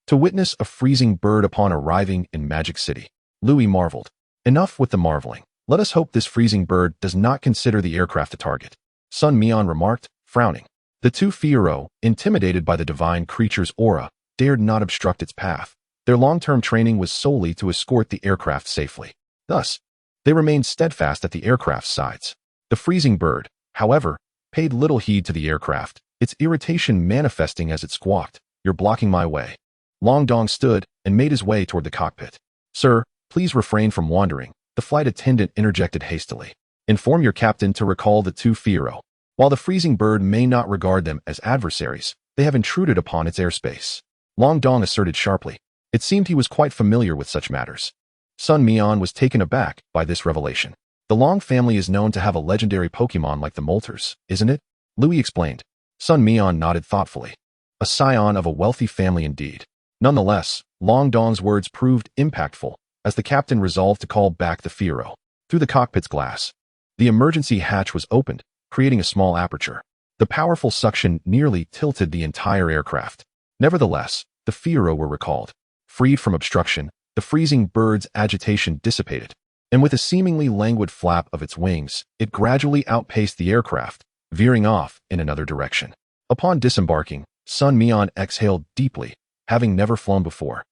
To witness a freezing bird upon arriving in Magic City. Lu Yi marveled. Enough with the marveling. Let us hope this freezing bird does not consider the aircraft a target. Sun Mian remarked, frowning. The 2 Spearow, intimidated by the divine creature's aura, dared not obstruct its path. Their long-term training was solely to escort the aircraft safely. Thus, they remained steadfast at the aircraft's sides. The freezing bird, however, paid little heed to the aircraft, its irritation manifesting as it squawked, "You're blocking my way." Long Dong stood and made his way toward the cockpit. "Sir, please refrain from wandering," the flight attendant interjected hastily. "Inform your captain to recall the 2 Spearow. While the freezing bird may not regard them as adversaries, they have intruded upon its airspace." Long Dong asserted sharply. It seemed he was quite familiar with such matters. Sun Mian was taken aback by this revelation. "The Long family is known to have a legendary Pokemon like the Moltres, isn't it?" Lu Yi explained. Sun Mian nodded thoughtfully. A scion of a wealthy family indeed. Nonetheless, Long Dong's words proved impactful, as the captain resolved to call back the Spearow. Through the cockpit's glass, the emergency hatch was opened, creating a small aperture. The powerful suction nearly tilted the entire aircraft. Nevertheless, the Spearow were recalled. Freed from obstruction, the freezing bird's agitation dissipated, and with a seemingly languid flap of its wings, it gradually outpaced the aircraft, veering off in another direction. Upon disembarking, Sun Mian exhaled deeply, having never flown before.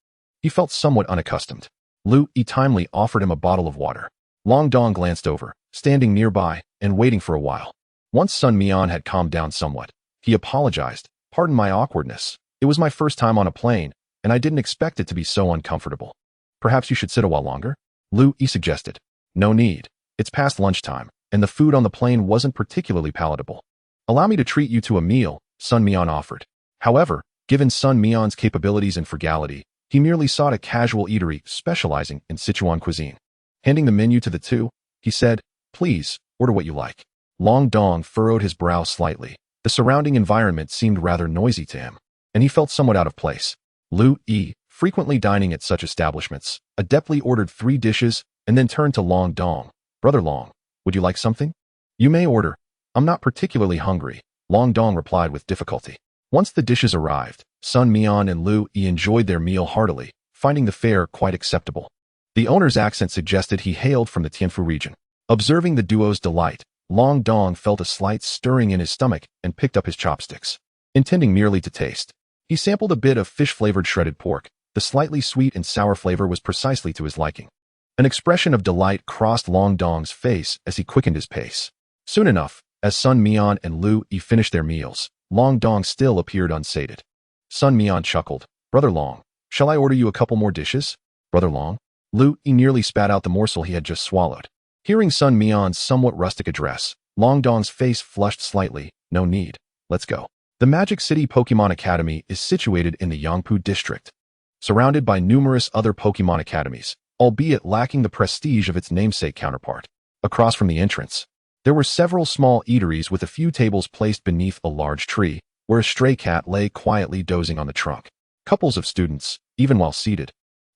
He felt somewhat unaccustomed. Lu Yi timely offered him a bottle of water. Long Dong glanced over, standing nearby and waiting for a while. Once Sun Mian had calmed down somewhat, he apologized. "Pardon my awkwardness. It was my first time on a plane, and I didn't expect it to be so uncomfortable. Perhaps you should sit a while longer?" Lu Yi suggested. "No need. It's past lunchtime, and the food on the plane wasn't particularly palatable. Allow me to treat you to a meal," Sun Mian offered. However, given Sun Mian's capabilities and frugality, he merely sought a casual eatery specializing in Sichuan cuisine. Handing the menu to the 2, he said, "Please, order what you like." Long Dong furrowed his brow slightly. The surrounding environment seemed rather noisy to him, and he felt somewhat out of place. Lu Yi, frequently dining at such establishments, adeptly ordered 3 dishes and then turned to Long Dong. "Brother Long, would you like something?" "You may order. I'm not particularly hungry," Long Dong replied with difficulty. Once the dishes arrived, Sun Mian and Lu Yi enjoyed their meal heartily, finding the fare quite acceptable. The owner's accent suggested he hailed from the Tianfu region. Observing the duo's delight, Long Dong felt a slight stirring in his stomach and picked up his chopsticks. Intending merely to taste, he sampled a bit of fish-flavored shredded pork. The slightly sweet and sour flavor was precisely to his liking. An expression of delight crossed Long Dong's face as he quickened his pace. Soon enough, as Sun Mian and Lu Yi finished their meals, Long Dong still appeared unsated. Sun Mian chuckled. "Brother Long, shall I order you a couple more dishes?" "Brother Long?" Lu Yi nearly spat out the morsel he had just swallowed. Hearing Sun Mian's somewhat rustic address, Long Dong's face flushed slightly. "No need. Let's go." The Magic City Pokemon Academy is situated in the Yangpu district, surrounded by numerous other Pokemon academies, albeit lacking the prestige of its namesake counterpart. Across from the entrance, there were several small eateries with a few tables placed beneath a large tree, where a stray cat lay quietly dozing on the trunk. Couples of students, even while seated,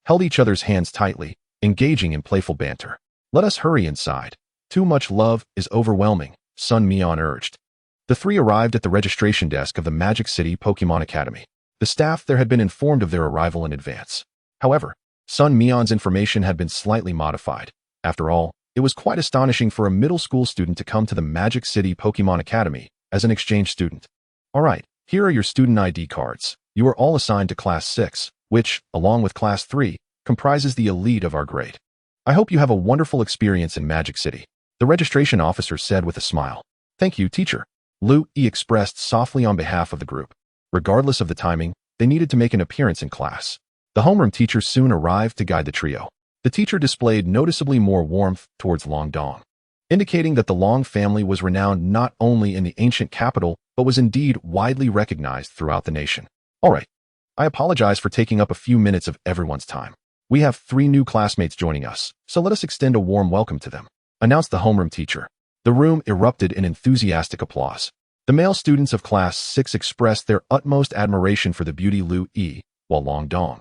held each other's hands tightly, engaging in playful banter. "Let us hurry inside. Too much love is overwhelming," Sun Mian urged. The three arrived at the registration desk of the Magic City Pokémon Academy. The staff there had been informed of their arrival in advance. However, Sun Mian's information had been slightly modified. After all, it was quite astonishing for a middle school student to come to the Magic City Pokémon Academy as an exchange student. Alright, here are your student ID cards. You are all assigned to Class 6, which, along with Class 3, comprises the elite of our grade. I hope you have a wonderful experience in Magic City, the registration officer said with a smile. Thank you, teacher, Lu Yi expressed softly on behalf of the group. Regardless of the timing, they needed to make an appearance in class. The homeroom teacher soon arrived to guide the trio. The teacher displayed noticeably more warmth towards Long Dong, indicating that the Long family was renowned not only in the ancient capital, but was indeed widely recognized throughout the nation. Alright, I apologize for taking up a few minutes of everyone's time. We have 3 new classmates joining us, so let us extend a warm welcome to them, announced the homeroom teacher. The room erupted in enthusiastic applause. The male students of Class 6 expressed their utmost admiration for the beauty Lu Yi, while Long Dong,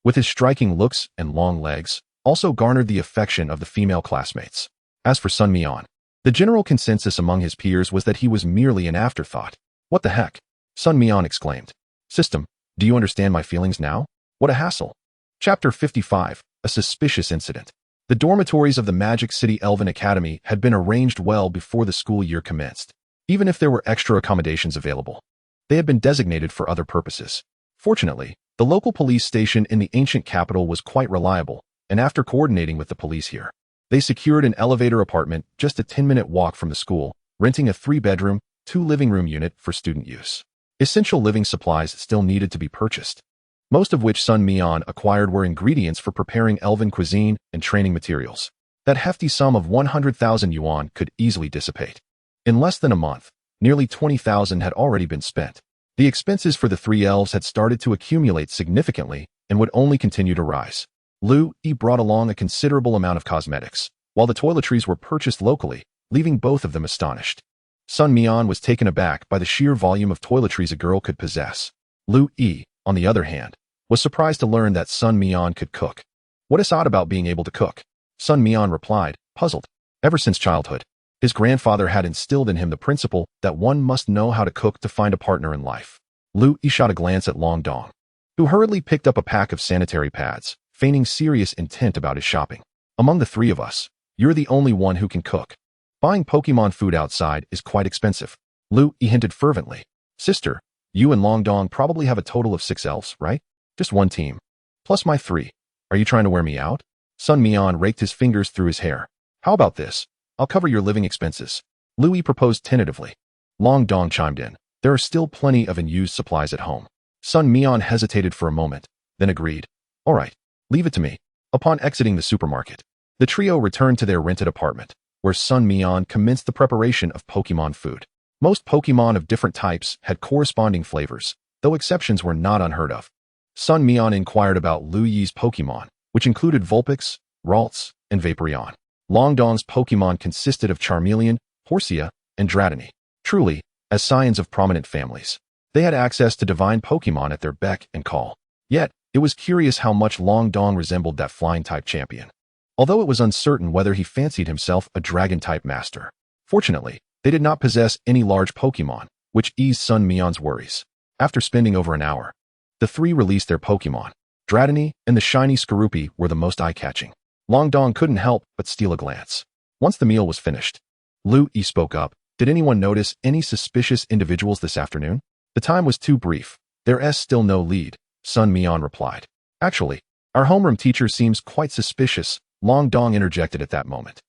with his striking looks and long legs, also garnered the affection of the female classmates. As for Sun Mian, the general consensus among his peers was that he was merely an afterthought. What the heck? Sun Mian exclaimed. System, do you understand my feelings now? What a hassle. Chapter 55, A Suspicious Incident. The dormitories of the Magic City Elven Academy had been arranged well before the school year commenced. Even if there were extra accommodations available, they had been designated for other purposes. Fortunately, the local police station in the ancient capital was quite reliable, and after coordinating with the police here, they secured an elevator apartment just a 10-minute walk from the school, renting a 3-bedroom, 2-living-room unit for student use. Essential living supplies still needed to be purchased, most of which Sun Mian acquired were ingredients for preparing elven cuisine and training materials. That hefty sum of 100,000 yuan could easily dissipate. In less than a month, nearly 20,000 had already been spent. The expenses for the 3 elves had started to accumulate significantly and would only continue to rise. Lu Yi brought along a considerable amount of cosmetics, while the toiletries were purchased locally, leaving both of them astonished. Sun Mian was taken aback by the sheer volume of toiletries a girl could possess. Lu Yi, on the other hand, was surprised to learn that Sun Mian could cook. What is odd about being able to cook? Sun Mian replied, puzzled. Ever since childhood, his grandfather had instilled in him the principle that one must know how to cook to find a partner in life. Lu Yi shot a glance at Long Dong, who hurriedly picked up a pack of sanitary pads, feigning serious intent about his shopping. Among the 3 of us, you're the only one who can cook. Buying Pokemon food outside is quite expensive. Lu Yi hinted fervently. Sister, you and Long Dong probably have a total of 6 elves, right? Just 1 team. Plus my 3. Are you trying to wear me out? Sun Mian raked his fingers through his hair. How about this? I'll cover your living expenses. Lu Yi proposed tentatively. Long Dong chimed in. There are still plenty of unused supplies at home. Sun Mian hesitated for a moment, then agreed. All right, leave it to me. Upon exiting the supermarket, the trio returned to their rented apartment, where Sun Mian commenced the preparation of Pokemon food. Most Pokemon of different types had corresponding flavors, though exceptions were not unheard of. Sun Mian inquired about Lu Yi's Pokemon, which included Vulpix, Ralts, and Vaporeon. Long Dong's Pokemon consisted of Charmeleon, Horsia, and Dratini. Truly, as scions of prominent families, they had access to divine Pokemon at their beck and call. Yet, it was curious how much Long Dong resembled that flying-type champion, although it was uncertain whether he fancied himself a dragon-type master. Fortunately, they did not possess any large Pokemon, which eased Sun Mian's worries. After spending over an hour, the 3 released their Pokemon. Dratini and the shiny Skorupi were the most eye-catching. Long Dong couldn't help but steal a glance. Once the meal was finished, Lu Yi spoke up. Did anyone notice any suspicious individuals this afternoon? The time was too brief. There's still no lead, Sun Mian replied. Actually, our homeroom teacher seems quite suspicious, Long Dong interjected at that moment.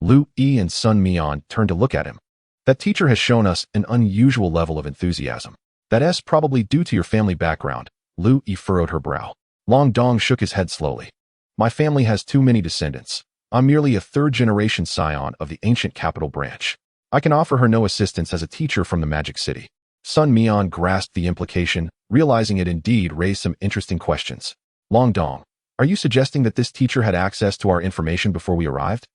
Lu Yi and Sun Mian turned to look at him. That teacher has shown us an unusual level of enthusiasm. That's probably due to your family background. Lu Yi furrowed her brow. Long Dong shook his head slowly. My family has too many descendants. I'm merely a 3rd-generation scion of the ancient capital branch. I can offer her no assistance as a teacher from the Magic City. Sun Mian grasped the implication, realizing it indeed raised some interesting questions. Long Dong, are you suggesting that this teacher had access to our information before we arrived?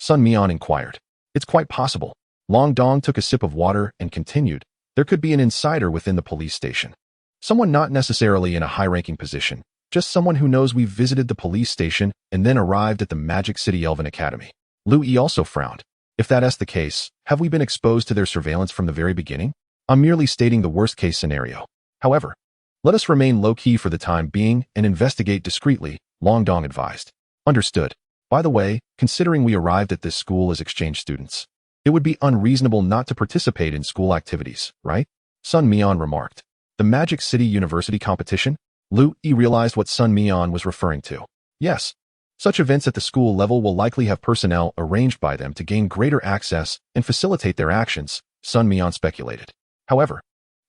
Sun Mian inquired. It's quite possible. Long Dong took a sip of water and continued. There could be an insider within the police station. Someone not necessarily in a high-ranking position, just someone who knows we visited the police station and then arrived at the Magic City Elven Academy. Lu Yi also frowned. If that's the case, have we been exposed to their surveillance from the very beginning? I'm merely stating the worst-case scenario. However, let us remain low-key for the time being and investigate discreetly, Long Dong advised. Understood. By the way, considering we arrived at this school as exchange students, it would be unreasonable not to participate in school activities, right? Sun Mian remarked. The Magic City University competition? Lu Yi realized what Sun Mian was referring to. Yes. Such events at the school level will likely have personnel arranged by them to gain greater access and facilitate their actions, Sun Mian speculated. However,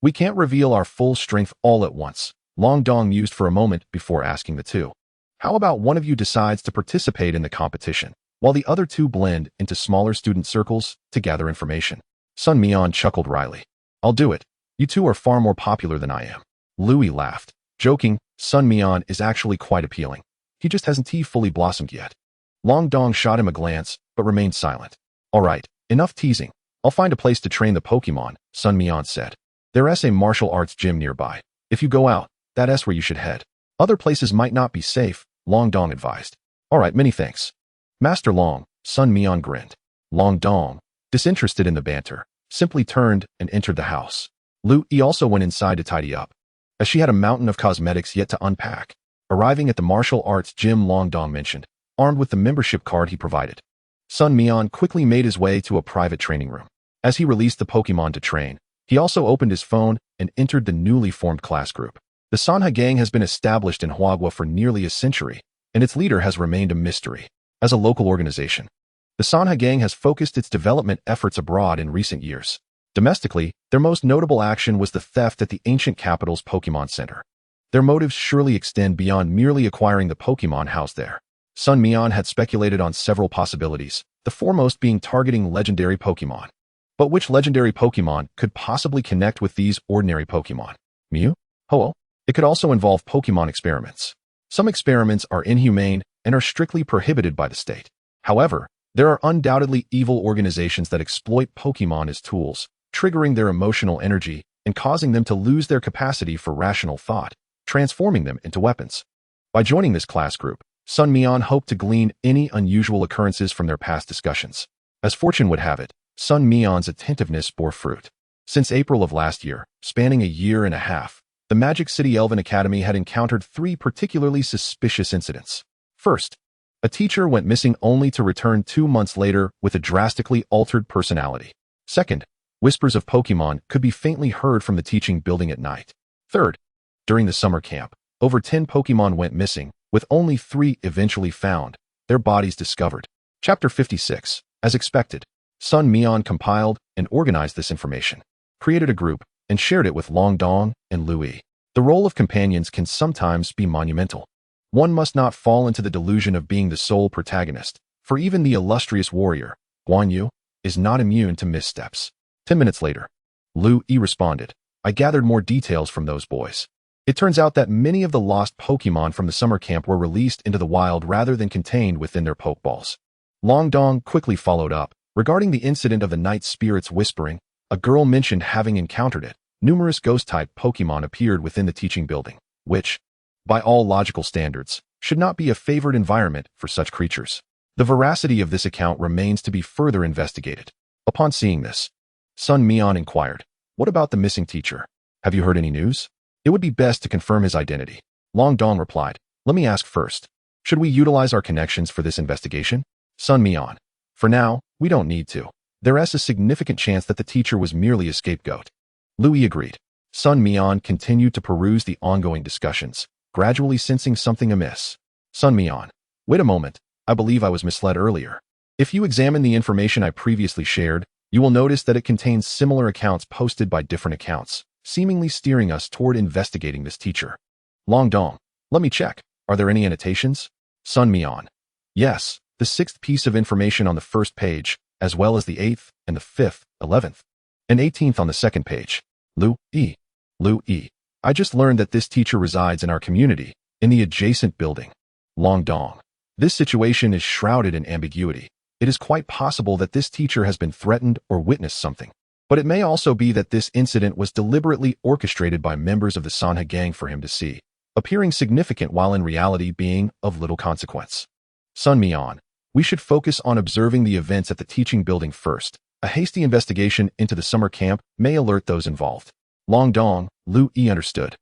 we can't reveal our full strength all at once, Long Dong mused for a moment before asking the two. How about one of you decides to participate in the competition, while the other two blend into smaller student circles to gather information? Sun Mian chuckled wryly. I'll do it. You two are far more popular than I am. Louis laughed. Joking, Sun Mian is actually quite appealing. He just hasn't fully blossomed yet. Long Dong shot him a glance, but remained silent. All right, enough teasing. I'll find a place to train the Pokemon, Sun Mian said. There's a martial arts gym nearby. If you go out, that's where you should head. Other places might not be safe, Long Dong advised. All right, many thanks. Master Long, Sun Mian grinned. Long Dong, disinterested in the banter, simply turned and entered the house. Lu Yi also went inside to tidy up, as she had a mountain of cosmetics yet to unpack. Arriving at the martial arts gym Long Dong mentioned, armed with the membership card he provided, Sun Mian quickly made his way to a private training room. As he released the Pokemon to train, he also opened his phone and entered the newly formed class group. The Sanha Gang has been established in Huagua for nearly a century, and its leader has remained a mystery. As a local organization, the Sanha Gang has focused its development efforts abroad in recent years. Domestically, their most notable action was the theft at the ancient capital's Pokemon Center. Their motives surely extend beyond merely acquiring the Pokemon housed there. Sun Mian had speculated on several possibilities, the foremost being targeting legendary Pokemon. But which legendary Pokemon could possibly connect with these ordinary Pokemon? Mew? Ho-Oh? It could also involve Pokemon experiments. Some experiments are inhumane and are strictly prohibited by the state. However, there are undoubtedly evil organizations that exploit Pokemon as tools, triggering their emotional energy and causing them to lose their capacity for rational thought, transforming them into weapons. By joining this class group, Sun Mian hoped to glean any unusual occurrences from their past discussions. As fortune would have it, Sun Mian's attentiveness bore fruit. Since April of last year, spanning a year and a half, the Magic City Elven Academy had encountered 3 particularly suspicious incidents. First, a teacher went missing only to return 2 months later with a drastically altered personality. Second, whispers of Pokemon could be faintly heard from the teaching building at night. Third, during the summer camp, over 10 Pokemon went missing, with only 3 eventually found, their bodies discovered. Chapter 56. As expected, Sun Mian compiled and organized this information, created a group, and shared it with Long Dong and Louis. The role of companions can sometimes be monumental. One must not fall into the delusion of being the sole protagonist, for even the illustrious warrior, Guan Yu, is not immune to missteps. 10 minutes later, Lu Yi responded, I gathered more details from those boys. It turns out that many of the lost Pokemon from the summer camp were released into the wild rather than contained within their Pokeballs. Long Dong quickly followed up. Regarding the incident of the night spirits whispering, a girl mentioned having encountered it. Numerous ghost-type Pokemon appeared within the teaching building, which, by all logical standards, should not be a favored environment for such creatures. The veracity of this account remains to be further investigated. Upon seeing this, Sun Mian inquired, what about the missing teacher? Have you heard any news? It would be best to confirm his identity. Long Dong replied, let me ask first. Should we utilize our connections for this investigation? Sun Mian, for now, we don't need to. There's a significant chance that the teacher was merely a scapegoat. Louis agreed. Sun Mian continued to peruse the ongoing discussions, gradually sensing something amiss. Sun Mian, wait a moment, I believe I was misled earlier. If you examine the information I previously shared, you will notice that it contains similar accounts posted by different accounts, seemingly steering us toward investigating this teacher. Long Dong, let me check. Are there any annotations? Sun Mian, yes, the 6th piece of information on the 1st page, as well as the 8th and the 5th, 11th, and 18th on the 2nd page. Lu Yi, I just learned that this teacher resides in our community, in the adjacent building. Long Dong, this situation is shrouded in ambiguity. It is quite possible that this teacher has been threatened or witnessed something. But it may also be that this incident was deliberately orchestrated by members of the Sanha Gang for him to see, appearing significant while in reality being of little consequence. Sun Mian, We should focus on observing the events at the teaching building first. A hasty investigation into the summer camp may alert those involved. Long Dong, Lu Yi understood.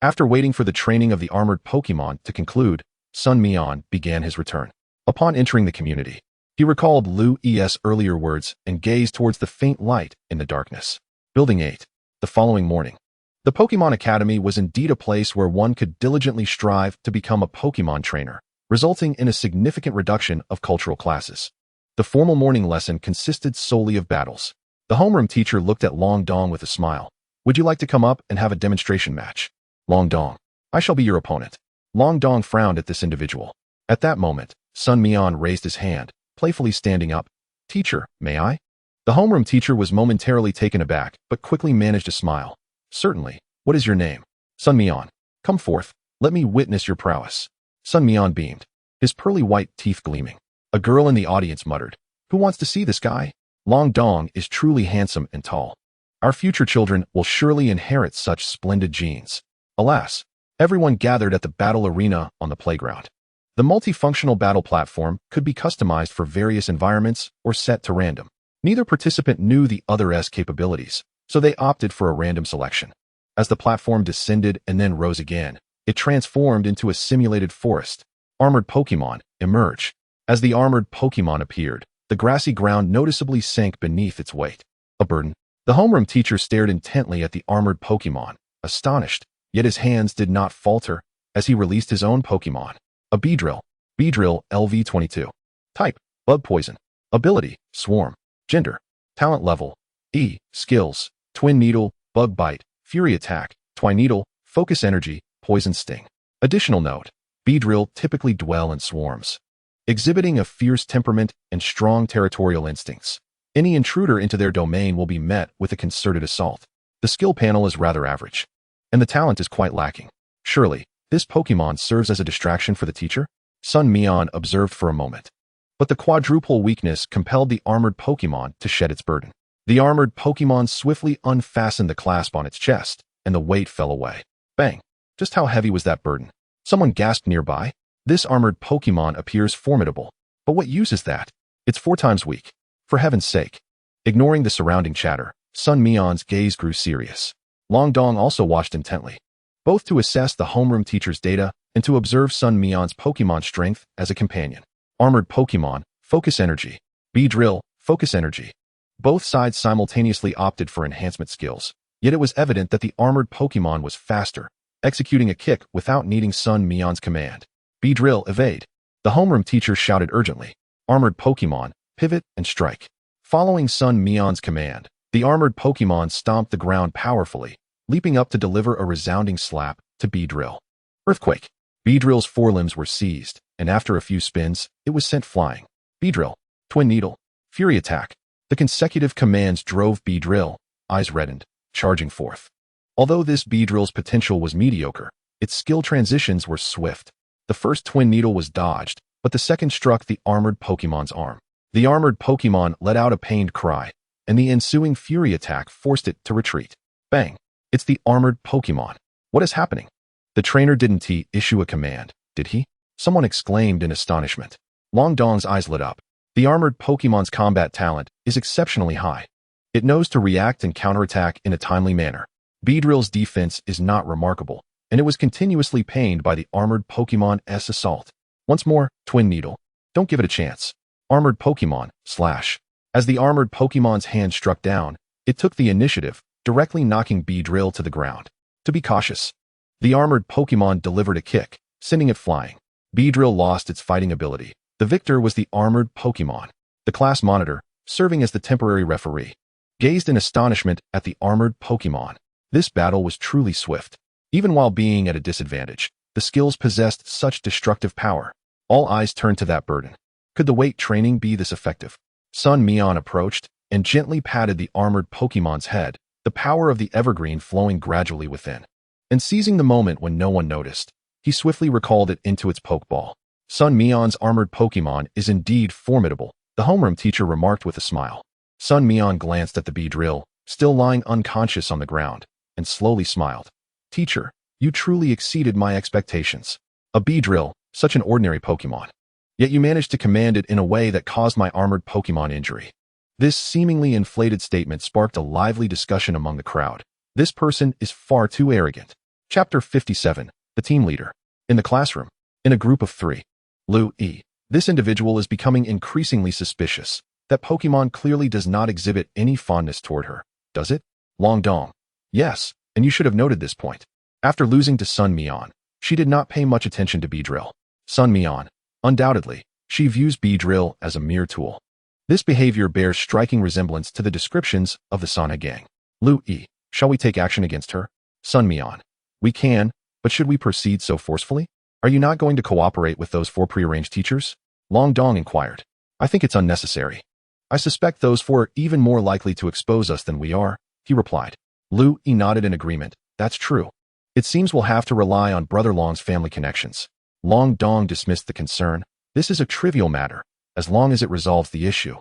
After waiting for the training of the armored Pokémon to conclude, Sun Mian began his return. Upon entering the community, he recalled Lu Yi's earlier words and gazed towards the faint light in the darkness. Building 8. The following morning. The Pokémon Academy was indeed a place where one could diligently strive to become a Pokémon trainer, resulting in a significant reduction of cultural classes. The formal morning lesson consisted solely of battles. The homeroom teacher looked at Long Dong with a smile. Would you like to come up and have a demonstration match? Long Dong. I shall be your opponent. Long Dong frowned at this individual. At that moment, Sun Mian raised his hand, playfully standing up. Teacher, may I? The homeroom teacher was momentarily taken aback, but quickly managed a smile. Certainly. What is your name? Sun Mian. Come forth. Let me witness your prowess. Sun Mian beamed, his pearly white teeth gleaming. A girl in the audience muttered, Who wants to see this guy? Long Dong is truly handsome and tall. Our future children will surely inherit such splendid genes. Alas, everyone gathered at the battle arena on the playground. The multifunctional battle platform could be customized for various environments or set to random. Neither participant knew the other's capabilities, so they opted for a random selection. As the platform descended and then rose again, it transformed into a simulated forest. Armored Pokémon emerged. As the armored Pokémon appeared, the grassy ground noticeably sank beneath its weight. A burden. The homeroom teacher stared intently at the armored Pokémon, astonished, yet his hands did not falter as he released his own Pokémon. A Beedrill. Beedrill LV22. Type, Bug Poison. Ability, Swarm. Gender, Talent Level, E. Skills, Twin Needle, Bug Bite, Fury Attack, Twine Needle, Focus Energy, Poison Sting. Additional note, Beedrill typically dwell in swarms, exhibiting a fierce temperament and strong territorial instincts. Any intruder into their domain will be met with a concerted assault. The skill panel is rather average, and the talent is quite lacking. Surely, this Pokémon serves as a distraction for the teacher? Sun Mian observed for a moment. But the quadruple weakness compelled the armored Pokémon to shed its burden. The armored Pokémon swiftly unfastened the clasp on its chest, and the weight fell away. Bang! Just how heavy was that burden? Someone gasped nearby. This armored Pokémon appears formidable. But what use is that? It's 4 times weak. For heaven's sake. Ignoring the surrounding chatter, Sun Mian's gaze grew serious. Long Dong also watched intently, both to assess the homeroom teacher's data and to observe Sun Mian's Pokémon strength as a companion. Armored Pokémon, Focus Energy. Beedrill, Focus Energy. Both sides simultaneously opted for enhancement skills, yet it was evident that the armored Pokémon was faster, executing a kick without needing Sun Mian's command. Beedrill, Evade. The homeroom teacher shouted urgently. Armored Pokémon, Pivot and Strike. Following Sun Mian's command, the armored Pokémon stomped the ground powerfully, leaping up to deliver a resounding slap to Beedrill. Earthquake. Beedrill's forelimbs were seized, and after a few spins, it was sent flying. Beedrill, Twin Needle, Fury Attack. The consecutive commands drove Beedrill, eyes reddened, charging forth. Although this Beedrill's potential was mediocre, its skill transitions were swift. The first Twin Needle was dodged, but the second struck the armored Pokémon's arm. The armored Pokémon let out a pained cry, and the ensuing Fury Attack forced it to retreat. Bang! It's the armored Pokémon. What is happening? The trainer didn't issue a command, did he? Someone exclaimed in astonishment. Long Dong's eyes lit up. The armored Pokémon's combat talent is exceptionally high. It knows to react and counterattack in a timely manner. Beedrill's defense is not remarkable, and it was continuously pained by the armored Pokémon's assault. Once more, Twin Needle. Don't give it a chance. Armored Pokémon, Slash. As the armored Pokémon's hand struck down, it took the initiative, directly knocking Beedrill to the ground. To be cautious. The armored Pokémon delivered a kick, sending it flying. Beedrill lost its fighting ability. The victor was the armored Pokémon. The class monitor, serving as the temporary referee, gazed in astonishment at the armored Pokémon. This battle was truly swift. Even while being at a disadvantage, the skills possessed such destructive power. All eyes turned to that burden. Could the weight training be this effective? Sun Mian approached and gently patted the armored Pokémon's head, the power of the evergreen flowing gradually within. And seizing the moment when no one noticed, he swiftly recalled it into its Pokeball. Sun Mian's armored Pokémon is indeed formidable, the homeroom teacher remarked with a smile. Sun Mian glanced at the Beedrill, still lying unconscious on the ground, and slowly smiled. Teacher, you truly exceeded my expectations. A Beedrill, such an ordinary Pokémon. Yet you managed to command it in a way that caused my armored Pokemon injury. This seemingly inflated statement sparked a lively discussion among the crowd. This person is far too arrogant. Chapter 57. The Team Leader. In the classroom. In a group of 3. Lu E. This individual is becoming increasingly suspicious. That Pokemon clearly does not exhibit any fondness toward her, does it? Long Dong. Yes, and you should have noted this point. After losing to Sun Mian, she did not pay much attention to Beedrill. Sun Mian. Undoubtedly, she views Beedrill as a mere tool. This behavior bears striking resemblance to the descriptions of the Sana gang. Lu E. Shall we take action against her? Sun Mian. We can, but should we proceed so forcefully? Are you not going to cooperate with those 4 prearranged teachers? Long Dong inquired. I think it's unnecessary. I suspect those 4 are even more likely to expose us than we are, he replied. Lu E nodded in agreement. That's true. It seems we'll have to rely on Brother Long's family connections. Long Dong dismissed the concern. This is a trivial matter, as long as it resolves the issue.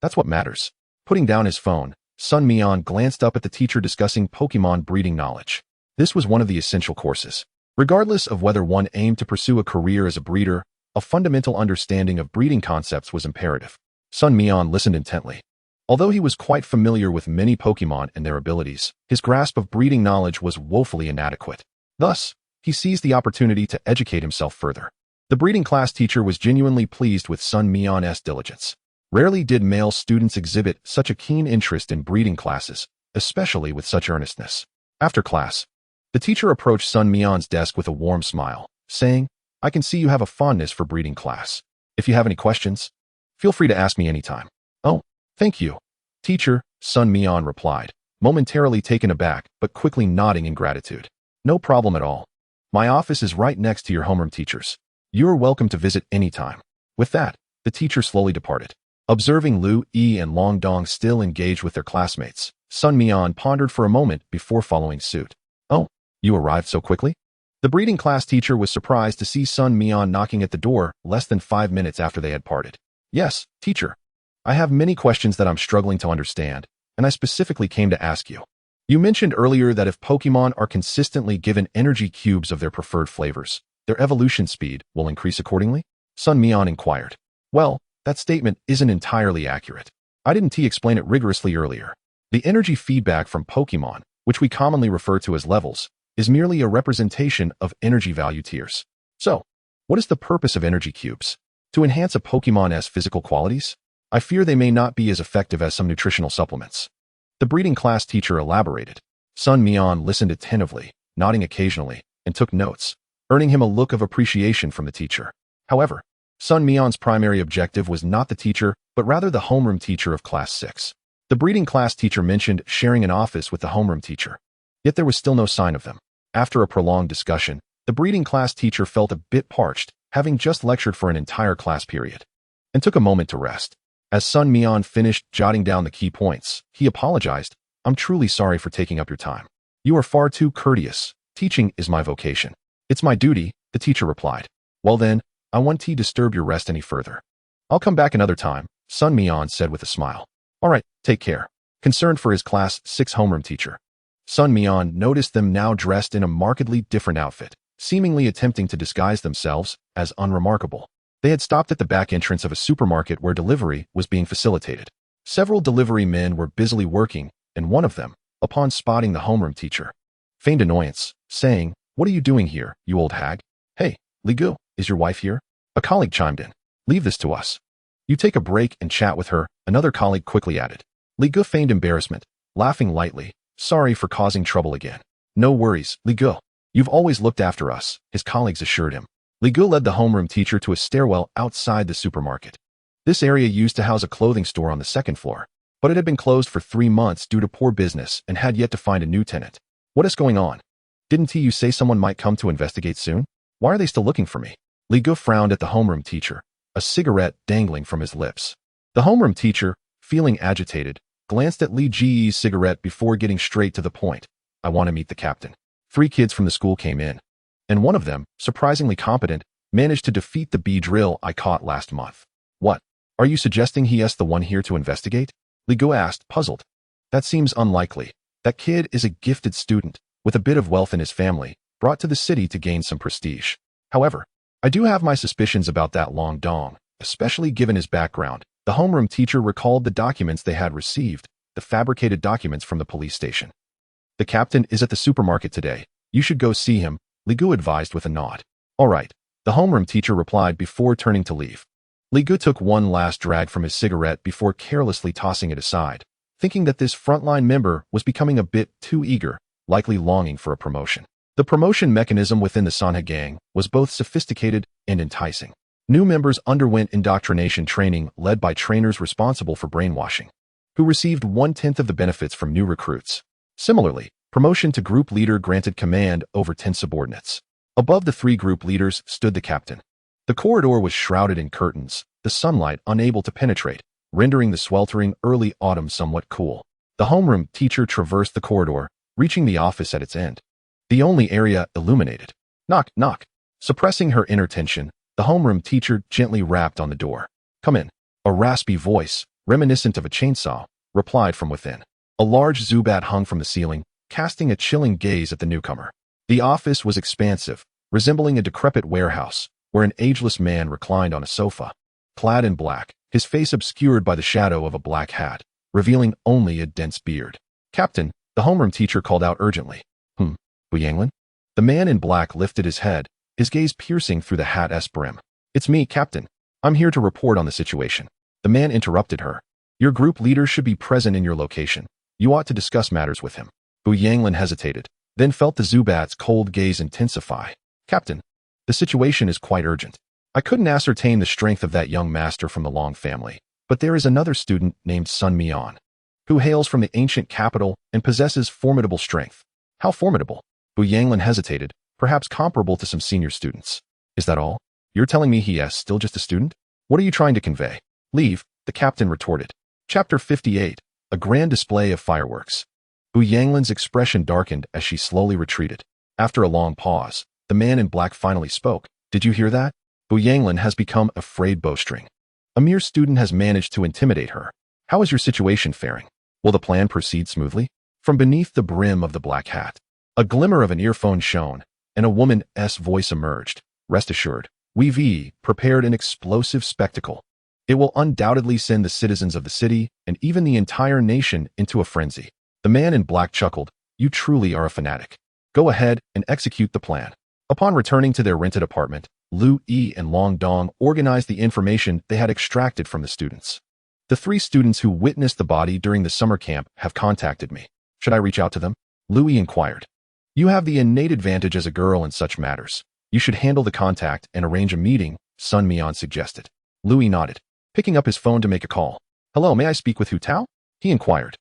That's what matters. Putting down his phone, Sun Mian glanced up at the teacher discussing Pokemon breeding knowledge. This was one of the essential courses. Regardless of whether one aimed to pursue a career as a breeder, a fundamental understanding of breeding concepts was imperative. Sun Mian listened intently. Although he was quite familiar with many Pokemon and their abilities, his grasp of breeding knowledge was woefully inadequate. Thus, he seized the opportunity to educate himself further. The breeding class teacher was genuinely pleased with Sun Mian's diligence. Rarely did male students exhibit such a keen interest in breeding classes, especially with such earnestness. After class, the teacher approached Sun Mian's desk with a warm smile, saying, I can see you have a fondness for breeding class. If you have any questions, feel free to ask me anytime. Oh, thank you, teacher, Sun Mian replied, momentarily taken aback but quickly nodding in gratitude. No problem at all. My office is right next to your homeroom teacher's. You are welcome to visit anytime. With that, the teacher slowly departed. Observing Lu E and Long Dong still engaged with their classmates, Sun Mian pondered for a moment before following suit. Oh, you arrived so quickly? The breeding class teacher was surprised to see Sun Mian knocking at the door less than 5 minutes after they had parted. Yes, teacher. I have many questions that I'm struggling to understand, and I specifically came to ask you. You mentioned earlier that if Pokemon are consistently given energy cubes of their preferred flavors, their evolution speed will increase accordingly? Sun Mian inquired. Well, that statement isn't entirely accurate. I didn't explain it rigorously earlier. The energy feedback from Pokemon, which we commonly refer to as levels, is merely a representation of energy value tiers. So, what is the purpose of energy cubes? To enhance a Pokemon's physical qualities? I fear they may not be as effective as some nutritional supplements. The breeding class teacher elaborated. Sun Mian listened attentively, nodding occasionally, and took notes, earning him a look of appreciation from the teacher. However, Sun Mian's primary objective was not the teacher, but rather the homeroom teacher of Class 6. The breeding class teacher mentioned sharing an office with the homeroom teacher. Yet there was still no sign of them. After a prolonged discussion, the breeding class teacher felt a bit parched, having just lectured for an entire class period, and took a moment to rest. As Sun Mian finished jotting down the key points, he apologized. I'm truly sorry for taking up your time. You are far too courteous. Teaching is my vocation. It's my duty, the teacher replied. Well then, I won't disturb your rest any further. I'll come back another time, Sun Mian said with a smile. All right, take care. Concerned for his Class 6 homeroom teacher. Sun Mian noticed them now dressed in a markedly different outfit, seemingly attempting to disguise themselves as unremarkable. They had stopped at the back entrance of a supermarket where delivery was being facilitated. Several delivery men were busily working, and one of them, upon spotting the homeroom teacher, feigned annoyance, saying, What are you doing here, you old hag? Hey, Ligu, is your wife here? A colleague chimed in. Leave this to us. You take a break and chat with her, another colleague quickly added. Ligu feigned embarrassment, laughing lightly. Sorry for causing trouble again. No worries, Ligu. You've always looked after us, his colleagues assured him. Ligu led the homeroom teacher to a stairwell outside the supermarket. This area used to house a clothing store on the 2nd floor, but it had been closed for 3 months due to poor business and had yet to find a new tenant. What is going on? Didn't you say someone might come to investigate soon? Why are they still looking for me? Ligu frowned at the homeroom teacher, a cigarette dangling from his lips. The homeroom teacher, feeling agitated, glanced at Li Ji's cigarette before getting straight to the point. I want to meet the captain. 3 kids from the school came in, and one of them, surprisingly competent, managed to defeat the Beedrill I caught last month. What? Are you suggesting he is the one here to investigate? Ligu asked, puzzled. That seems unlikely. That kid is a gifted student, with a bit of wealth in his family, brought to the city to gain some prestige. However, I do have my suspicions about that Long Dong, especially given his background. The homeroom teacher recalled the documents they had received, the fabricated documents from the police station. The captain is at the supermarket today. You should go see him, Li Gu advised with a nod. All right, the homeroom teacher replied before turning to leave. Li Gu took one last drag from his cigarette before carelessly tossing it aside, thinking that this frontline member was becoming a bit too eager, likely longing for a promotion. The promotion mechanism within the Sanha gang was both sophisticated and enticing. New members underwent indoctrination training led by trainers responsible for brainwashing, who received 1/10 of the benefits from new recruits. Similarly, promotion to group leader granted command over 10 subordinates. Above the 3 group leaders stood the captain. The corridor was shrouded in curtains, the sunlight unable to penetrate, rendering the sweltering early autumn somewhat cool. The homeroom teacher traversed the corridor, reaching the office at its end, the only area illuminated. Knock, knock. Suppressing her inner tension, the homeroom teacher gently rapped on the door. Come in. A raspy voice, reminiscent of a chainsaw, replied from within. A large Zubat hung from the ceiling, casting a chilling gaze at the newcomer. The office was expansive, resembling a decrepit warehouse, where an ageless man reclined on a sofa. Clad in black, his face obscured by the shadow of a black hat, revealing only a dense beard. Captain, the homeroom teacher called out urgently. Bu Yanglin? The man in black lifted his head, his gaze piercing through the hat's brim. It's me, Captain. I'm here to report on the situation. The man interrupted her. Your group leader should be present in your location. You ought to discuss matters with him. Bu Yanglin hesitated, then felt the Zubat's cold gaze intensify. Captain, the situation is quite urgent. I couldn't ascertain the strength of that young master from the Long family, but there is another student named Sun Mian, who hails from the ancient capital and possesses formidable strength. How formidable? Bu Yanglin hesitated, perhaps comparable to some senior students. Is that all? You're telling me he is still just a student? What are you trying to convey? Leave, the captain retorted. Chapter 58. A grand display of fireworks. Bu Yanglin's expression darkened as she slowly retreated. After a long pause, the man in black finally spoke. Did you hear that? Bu Yanglin has become a frayed bowstring. A mere student has managed to intimidate her. How is your situation faring? Will the plan proceed smoothly? From beneath the brim of the black hat, a glimmer of an earphone shone, and a woman's voice emerged. Rest assured, we've prepared an explosive spectacle. It will undoubtedly send the citizens of the city and even the entire nation into a frenzy. The man in black chuckled. You truly are a fanatic. Go ahead and execute the plan. Upon returning to their rented apartment, Lu Yi and Long Dong organized the information they had extracted from the students. The 3 students who witnessed the body during the summer camp have contacted me. Should I reach out to them? Lu Yi inquired. You have the innate advantage as a girl in such matters. You should handle the contact and arrange a meeting, Sun Mian suggested. Lu Yi nodded, picking up his phone to make a call. Hello, may I speak with Hu Tao? He inquired.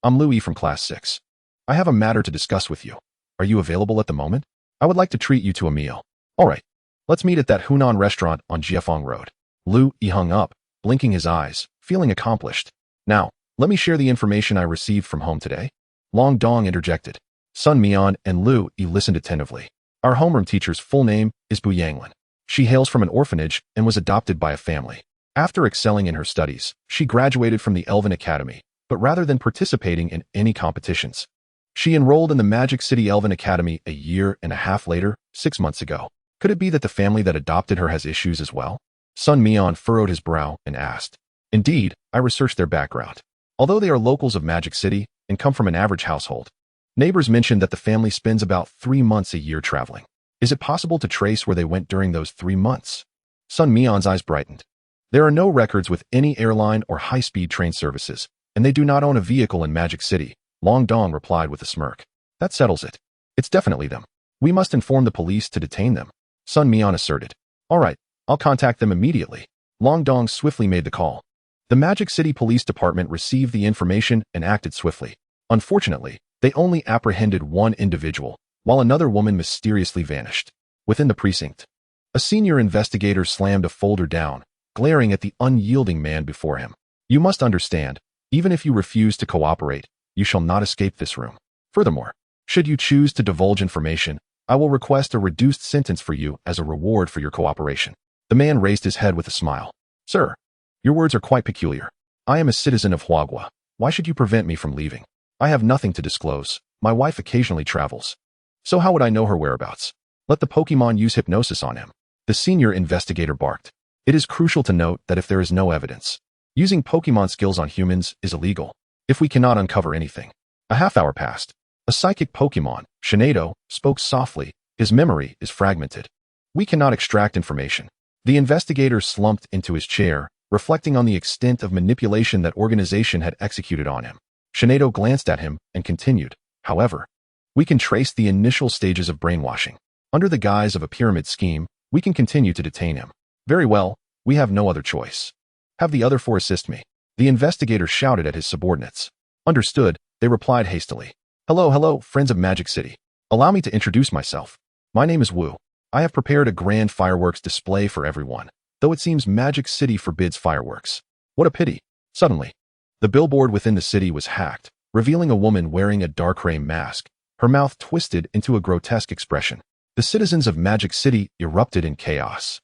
I'm Lu Yi from Class 6. I have a matter to discuss with you. Are you available at the moment? I would like to treat you to a meal. All right, let's meet at that Hunan restaurant on Jiefeng Road. Lu Yi hung up, blinking his eyes, feeling accomplished. Now, let me share the information I received from home today. Long Dong interjected. Sun Mian and Lu Yi listened attentively. Our homeroom teacher's full name is Bu Yanglin. She hails from an orphanage and was adopted by a family. After excelling in her studies, she graduated from the Elven Academy, but rather than participating in any competitions, she enrolled in the Magic City Elven Academy a year and a half later, 6 months ago. Could it be that the family that adopted her has issues as well? Sun Mian furrowed his brow and asked. Indeed, I researched their background. Although they are locals of Magic City and come from an average household, neighbors mentioned that the family spends about 3 months a year traveling. Is it possible to trace where they went during those 3 months? Sun Mian's eyes brightened. There are no records with any airline or high-speed train services, and they do not own a vehicle in Magic City, Long Dong replied with a smirk. That settles it. It's definitely them. We must inform the police to detain them, Sun Mian asserted. All right, I'll contact them immediately. Long Dong swiftly made the call. The Magic City Police Department received the information and acted swiftly. Unfortunately, they only apprehended one individual, while another woman mysteriously vanished. Within the precinct, a senior investigator slammed a folder down, glaring at the unyielding man before him. You must understand, even if you refuse to cooperate, you shall not escape this room. Furthermore, should you choose to divulge information, I will request a reduced sentence for you as a reward for your cooperation. The man raised his head with a smile. Sir, your words are quite peculiar. I am a citizen of Huagua. Why should you prevent me from leaving? I have nothing to disclose. My wife occasionally travels. So how would I know her whereabouts? Let the Pokemon use hypnosis on him. The senior investigator barked. It is crucial to note that if there is no evidence, using Pokemon skills on humans is illegal. If we cannot uncover anything. A half-hour passed. A psychic Pokemon, Chanseys, spoke softly. His memory is fragmented. We cannot extract information. The investigator slumped into his chair, reflecting on the extent of manipulation that organization had executed on him. Chanseys glanced at him and continued. However, we can trace the initial stages of brainwashing. Under the guise of a pyramid scheme, we can continue to detain him. Very well, we have no other choice. Have the other four assist me. The investigator shouted at his subordinates. Understood, they replied hastily. Hello, friends of Magic City. Allow me to introduce myself. My name is Wu. I have prepared a grand fireworks display for everyone, though it seems Magic City forbids fireworks. What a pity. Suddenly, the billboard within the city was hacked, revealing a woman wearing a Darkrai mask, her mouth twisted into a grotesque expression. The citizens of Magic City erupted in chaos.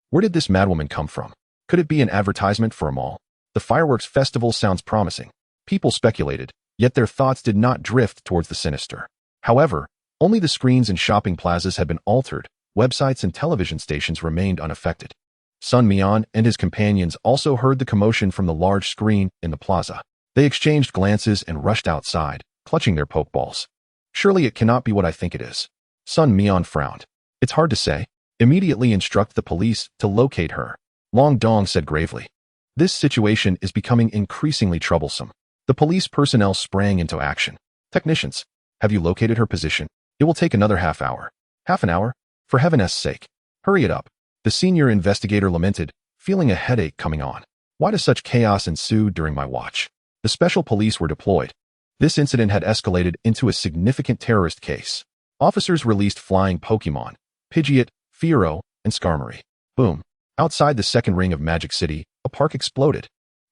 Where did this madwoman come from? Could it be an advertisement for a mall? The fireworks festival sounds promising. People speculated, yet their thoughts did not drift towards the sinister. However, only the screens in shopping plazas had been altered. Websites and television stations remained unaffected. Sun Mian and his companions also heard the commotion from the large screen in the plaza. They exchanged glances and rushed outside, clutching their pokeballs. Surely it cannot be what I think it is. Sun Mian frowned. It's hard to say. Immediately instruct the police to locate her. Long Dong said gravely. This situation is becoming increasingly troublesome. The police personnel sprang into action. Technicians, have you located her position? It will take another half hour. Half an hour? For heaven's sake. Hurry it up. The senior investigator lamented, feeling a headache coming on. Why does such chaos ensue during my watch? The special police were deployed. This incident had escalated into a significant terrorist case. Officers released flying Pokemon, Pidgeot, Spearow, and Skarmory. Boom. Outside the second ring of Magic City, a park exploded.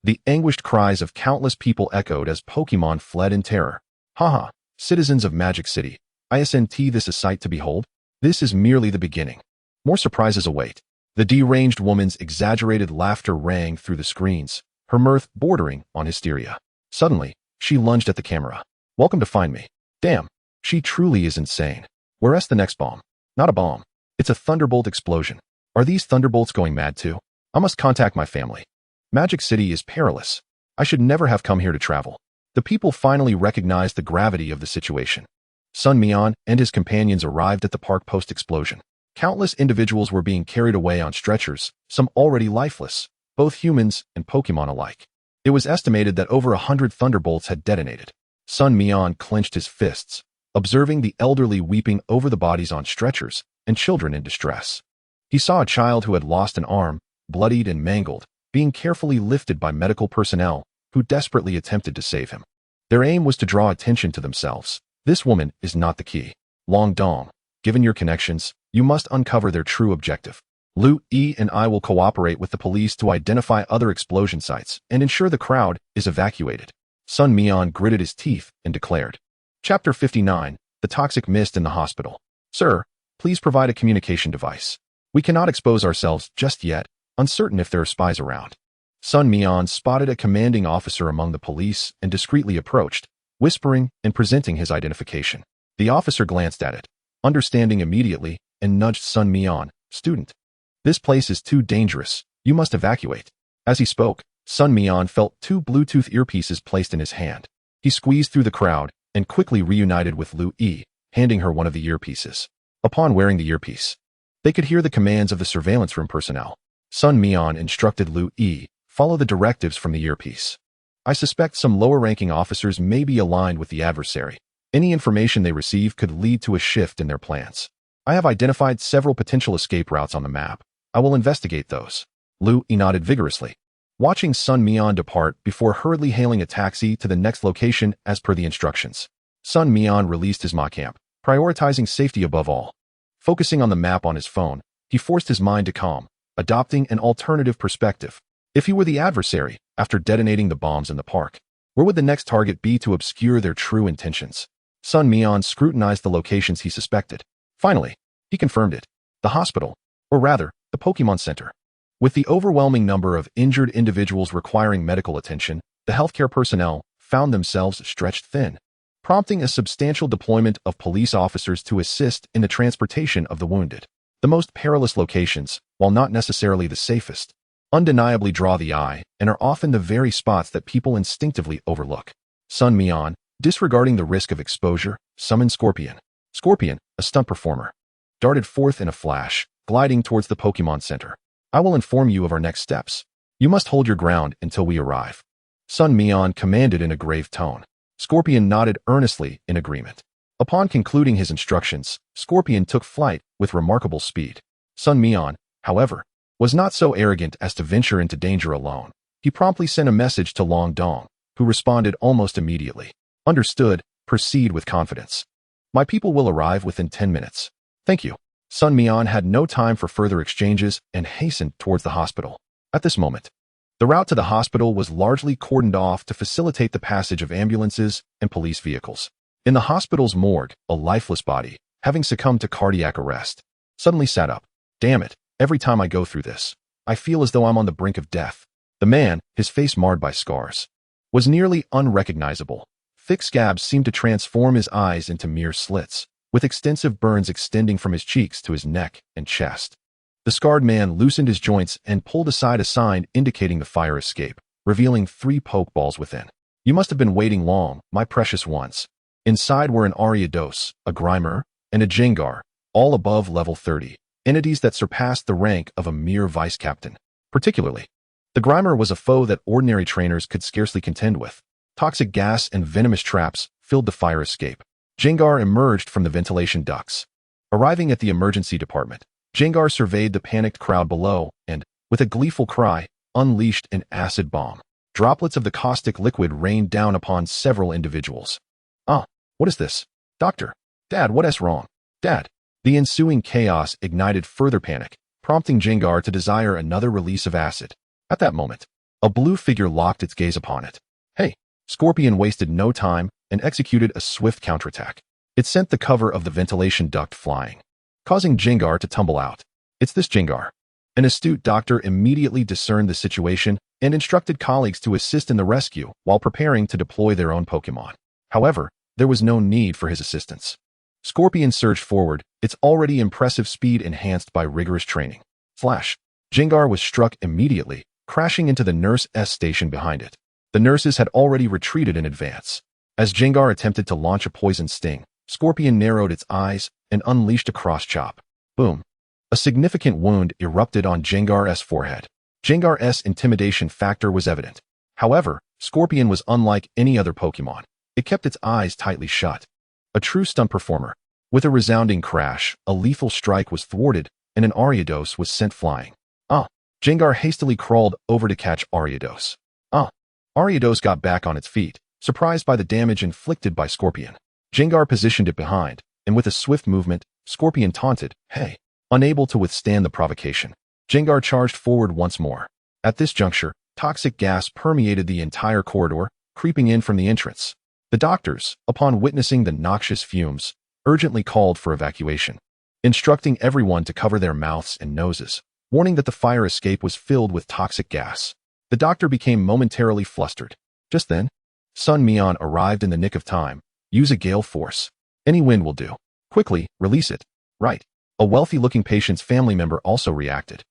The anguished cries of countless people echoed as Pokemon fled in terror. Haha, citizens of Magic City, isn't this a sight to behold? This is merely the beginning. More surprises await. The deranged woman's exaggerated laughter rang through the screens, her mirth bordering on hysteria. Suddenly, she lunged at the camera. Welcome to find me. Damn, she truly is insane. Where's the next bomb? Not a bomb. It's a thunderbolt explosion. Are these thunderbolts going mad too? I must contact my family. Magic City is perilous. I should never have come here to travel. The people finally recognized the gravity of the situation. Sun Mian and his companions arrived at the park post-explosion. Countless individuals were being carried away on stretchers, some already lifeless, both humans and Pokemon alike. It was estimated that over 100 thunderbolts had detonated. Sun Mian clenched his fists, observing the elderly weeping over the bodies on stretchers and children in distress. He saw a child who had lost an arm, bloodied and mangled, being carefully lifted by medical personnel who desperately attempted to save him. Their aim was to draw attention to themselves. This woman is not the key. Long Dong, given your connections, you must uncover their true objective. Lu Yi and I will cooperate with the police to identify other explosion sites and ensure the crowd is evacuated. Sun Mian gritted his teeth and declared. Chapter 59, The Toxic Mist in the Hospital. Sir, please provide a communication device. We cannot expose ourselves just yet, uncertain if there are spies around. Sun Mian spotted a commanding officer among the police and discreetly approached, whispering and presenting his identification. The officer glanced at it, understanding immediately, and nudged Sun Mian, student. This place is too dangerous. You must evacuate. As he spoke, Sun Mian felt 2 Bluetooth earpieces placed in his hand. He squeezed through the crowd and quickly reunited with Lu Yi, handing her one of the earpieces. Upon wearing the earpiece, they could hear the commands of the surveillance room personnel. Sun Mian instructed Lu Yi, follow the directives from the earpiece. I suspect some lower-ranking officers may be aligned with the adversary. Any information they receive could lead to a shift in their plans. I have identified several potential escape routes on the map. I will investigate those. Lu Yi nodded vigorously, watching Sun Mian depart before hurriedly hailing a taxi to the next location as per the instructions. Sun Mian released his Macamp, prioritizing safety above all. Focusing on the map on his phone, he forced his mind to calm, adopting an alternative perspective. If he were the adversary, after detonating the bombs in the park, where would the next target be to obscure their true intentions? Sun Mian scrutinized the locations he suspected. Finally, he confirmed it. The hospital, or rather, the Pokemon Center. With the overwhelming number of injured individuals requiring medical attention, the healthcare personnel found themselves stretched thin, prompting a substantial deployment of police officers to assist in the transportation of the wounded. The most perilous locations, while not necessarily the safest, undeniably draw the eye and are often the very spots that people instinctively overlook. Sun Mian, disregarding the risk of exposure, summoned Scorpion. Scorpion, a stunt performer, darted forth in a flash, gliding towards the Pokemon Center. I will inform you of our next steps. You must hold your ground until we arrive. Sun Mian commanded in a grave tone. Scorpion nodded earnestly in agreement. Upon concluding his instructions, Scorpion took flight with remarkable speed. Sun Mian, however, was not so arrogant as to venture into danger alone. He promptly sent a message to Long Dong, who responded almost immediately. Understood, proceed with confidence. My people will arrive within 10 minutes. Thank you. Sun Mian had no time for further exchanges and hastened towards the hospital. At this moment, the route to the hospital was largely cordoned off to facilitate the passage of ambulances and police vehicles. In the hospital's morgue, a lifeless body, having succumbed to cardiac arrest, suddenly sat up. Damn it, every time I go through this, I feel as though I'm on the brink of death. The man, his face marred by scars, was nearly unrecognizable. Thick scabs seemed to transform his eyes into mere slits, with extensive burns extending from his cheeks to his neck and chest. The scarred man loosened his joints and pulled aside a sign indicating the fire escape, revealing 3 pokeballs within. You must have been waiting long, my precious ones. Inside were an Ariados, a Grimer, and a Jengar, all above level 30, entities that surpassed the rank of a mere vice-captain. Particularly, the Grimer was a foe that ordinary trainers could scarcely contend with. Toxic gas and venomous traps filled the fire escape. Jengar emerged from the ventilation ducts. Arriving at the emergency department, Jengar surveyed the panicked crowd below and, with a gleeful cry, unleashed an acid bomb. Droplets of the caustic liquid rained down upon several individuals. What is this? Doctor? Dad, what is wrong? Dad? The ensuing chaos ignited further panic, prompting Jengar to desire another release of acid. At that moment, a blue figure locked its gaze upon it. Hey! Scorpion wasted no time and executed a swift counterattack. It sent the cover of the ventilation duct flying, causing Jengar to tumble out. It's this Jengar. An astute doctor immediately discerned the situation and instructed colleagues to assist in the rescue while preparing to deploy their own Pokemon. However, there was no need for his assistance. Scorpion surged forward, its already impressive speed enhanced by rigorous training. Flash! Jengar was struck immediately, crashing into the nurse's station behind it. The nurses had already retreated in advance. As Jengar attempted to launch a poison sting, Scorpion narrowed its eyes and unleashed a cross-chop. Boom! A significant wound erupted on Jengar's forehead. Jengar's intimidation factor was evident. However, Scorpion was unlike any other Pokemon. It kept its eyes tightly shut. A true stunt performer. With a resounding crash, a lethal strike was thwarted, and an Ariados was sent flying. Jengar hastily crawled over to catch Ariados. Ariados got back on its feet, surprised by the damage inflicted by Scorpion. Jengar positioned it behind, and with a swift movement, Scorpion taunted, "Hey!" Unable to withstand the provocation, Jengar charged forward once more. At this juncture, toxic gas permeated the entire corridor, creeping in from the entrance. The doctors, upon witnessing the noxious fumes, urgently called for evacuation, instructing everyone to cover their mouths and noses, warning that the fire escape was filled with toxic gas. The doctor became momentarily flustered. Just then, Sun Mian arrived in the nick of time. Use a gale force. Any wind will do. Quickly, release it. Right. A wealthy-looking patient's family member also reacted,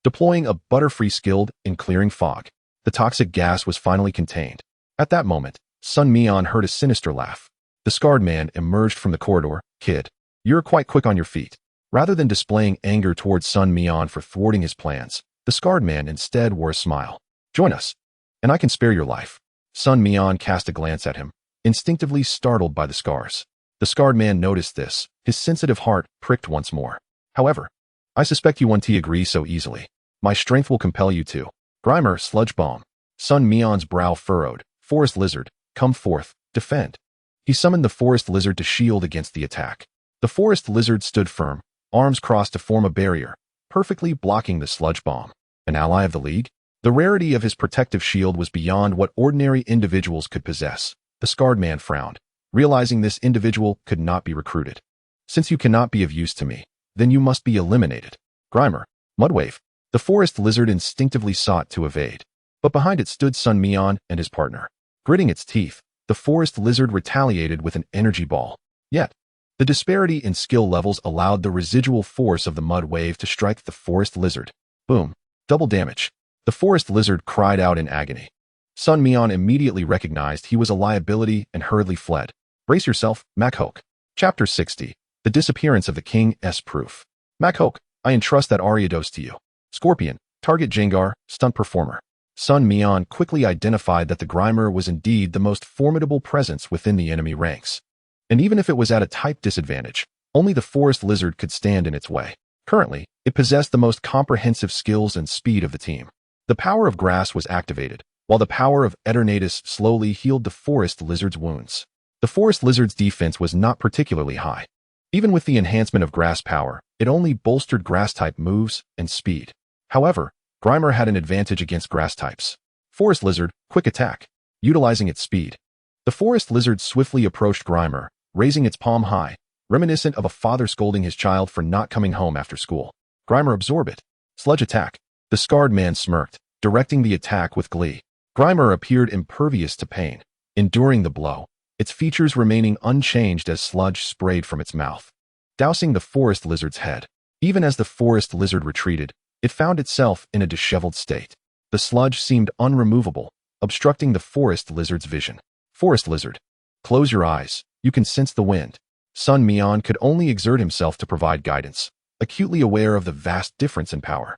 deploying a Butterfree skilled in clearing fog. The toxic gas was finally contained. At that moment, Sun Mian heard a sinister laugh. The scarred man emerged from the corridor. Kid, you're quite quick on your feet. Rather than displaying anger towards Sun Mian for thwarting his plans, the scarred man instead wore a smile. Join us, and I can spare your life. Sun Mian cast a glance at him, instinctively startled by the scars. The scarred man noticed this. His sensitive heart pricked once more. However, I suspect you won't agree so easily. My strength will compel you to. Grimer, Sludge Bomb. Sun Mian's brow furrowed. Forest Lizard, come forth, defend. He summoned the Forest Lizard to shield against the attack. The Forest Lizard stood firm, arms crossed to form a barrier, perfectly blocking the Sludge Bomb. An ally of the League? The rarity of his protective shield was beyond what ordinary individuals could possess. The scarred man frowned, realizing this individual could not be recruited. Since you cannot be of use to me, then you must be eliminated. Grimer, Mudwave. The Forest Lizard instinctively sought to evade, but behind it stood Sun Mian and his partner. Gritting its teeth, the Forest Lizard retaliated with an energy ball. Yet, the disparity in skill levels allowed the residual force of the Mud Wave to strike the Forest Lizard. Boom. Double damage. The forest lizard cried out in agony. Sun Mian immediately recognized he was a liability and hurriedly fled. Brace yourself, Makhok. Chapter 60. The Disappearance of the King's Proof. Makhok, I entrust that Ariados to you. Scorpion, target Jengar, stunt performer. Sun Mian quickly identified that the Grimer was indeed the most formidable presence within the enemy ranks. And even if it was at a type disadvantage, only the forest lizard could stand in its way. Currently, it possessed the most comprehensive skills and speed of the team. The power of grass was activated, while the power of Eternatus slowly healed the forest lizard's wounds. The forest lizard's defense was not particularly high. Even with the enhancement of grass power, it only bolstered grass-type moves and speed. However, Grimer had an advantage against grass types. Forest lizard, quick attack. Utilizing its speed, the forest lizard swiftly approached Grimer, raising its palm high, reminiscent of a father scolding his child for not coming home after school. Grimer absorb it. Sludge attack. The scarred man smirked, directing the attack with glee. Grimer appeared impervious to pain, enduring the blow, its features remaining unchanged as sludge sprayed from its mouth, dousing the forest lizard's head. Even as the forest lizard retreated, it found itself in a disheveled state. The sludge seemed unremovable, obstructing the forest lizard's vision. Forest lizard, close your eyes, you can sense the wind. Sun Mian could only exert himself to provide guidance, acutely aware of the vast difference in power.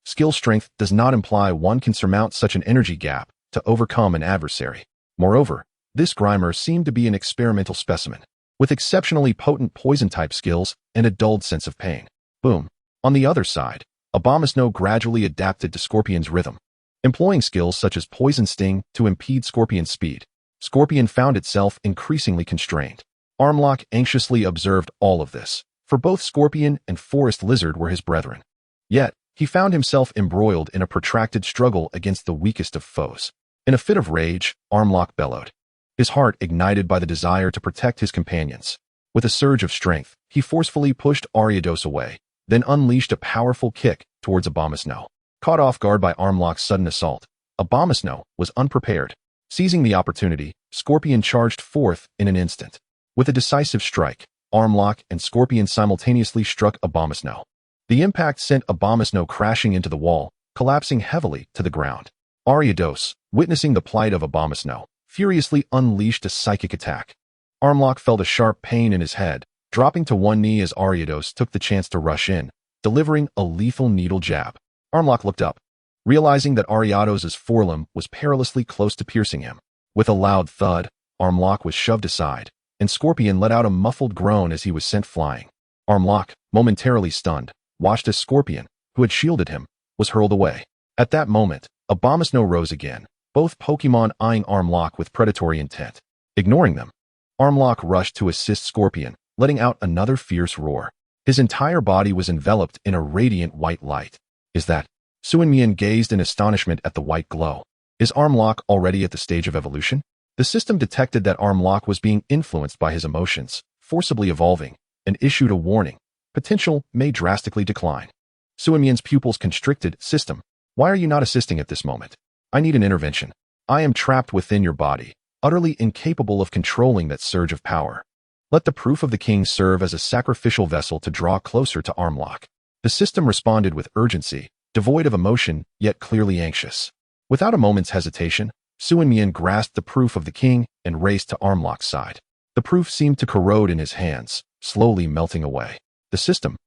Skill strength does not imply one can surmount such an energy gap to overcome an adversary. Moreover, this Grimer seemed to be an experimental specimen, with exceptionally potent poison-type skills and a dulled sense of pain. Boom. On the other side, Abomasnow gradually adapted to Scorpion's rhythm, employing skills such as Poison Sting to impede Scorpion's speed. Scorpion found itself increasingly constrained. Armlock anxiously observed all of this, for both Scorpion and Forest Lizard were his brethren. Yet, he found himself embroiled in a protracted struggle against the weakest of foes. In a fit of rage, Armlock bellowed, his heart ignited by the desire to protect his companions. With a surge of strength, he forcefully pushed Ariados away, then unleashed a powerful kick towards Abomasnow. Caught off guard by Armlock's sudden assault, Abomasnow was unprepared. Seizing the opportunity, Scorpion charged forth in an instant. With a decisive strike, Armlock and Scorpion simultaneously struck Abomasnow. The impact sent Abomasnow crashing into the wall, collapsing heavily to the ground. Ariados, witnessing the plight of Abomasnow, furiously unleashed a psychic attack. Armlock felt a sharp pain in his head, dropping to one knee as Ariados took the chance to rush in, delivering a lethal needle jab. Armlock looked up, realizing that Ariados' forelimb was perilously close to piercing him. With a loud thud, Armlock was shoved aside, and Scorpion let out a muffled groan as he was sent flying. Armlock, momentarily stunned, watched as Scorpion, who had shielded him, was hurled away. At that moment, Abomasnow rose again, both Pokémon eyeing Armlock with predatory intent. Ignoring them, Armlock rushed to assist Scorpion, letting out another fierce roar. His entire body was enveloped in a radiant white light. Is that? Sun Mian gazed in astonishment at the white glow. Is Armlock already at the stage of evolution? The system detected that Armlock was being influenced by his emotions, forcibly evolving, and issued a warning. Potential may drastically decline. Sun Mian's pupils constricted. System, why are you not assisting at this moment? I need an intervention. I am trapped within your body, utterly incapable of controlling that surge of power. Let the proof of the king serve as a sacrificial vessel to draw closer to Armlock. The system responded with urgency, devoid of emotion, yet clearly anxious. Without a moment's hesitation, Sun Mian grasped the proof of the king and raced to Armlock's side. The proof seemed to corrode in his hands, slowly melting away. The system,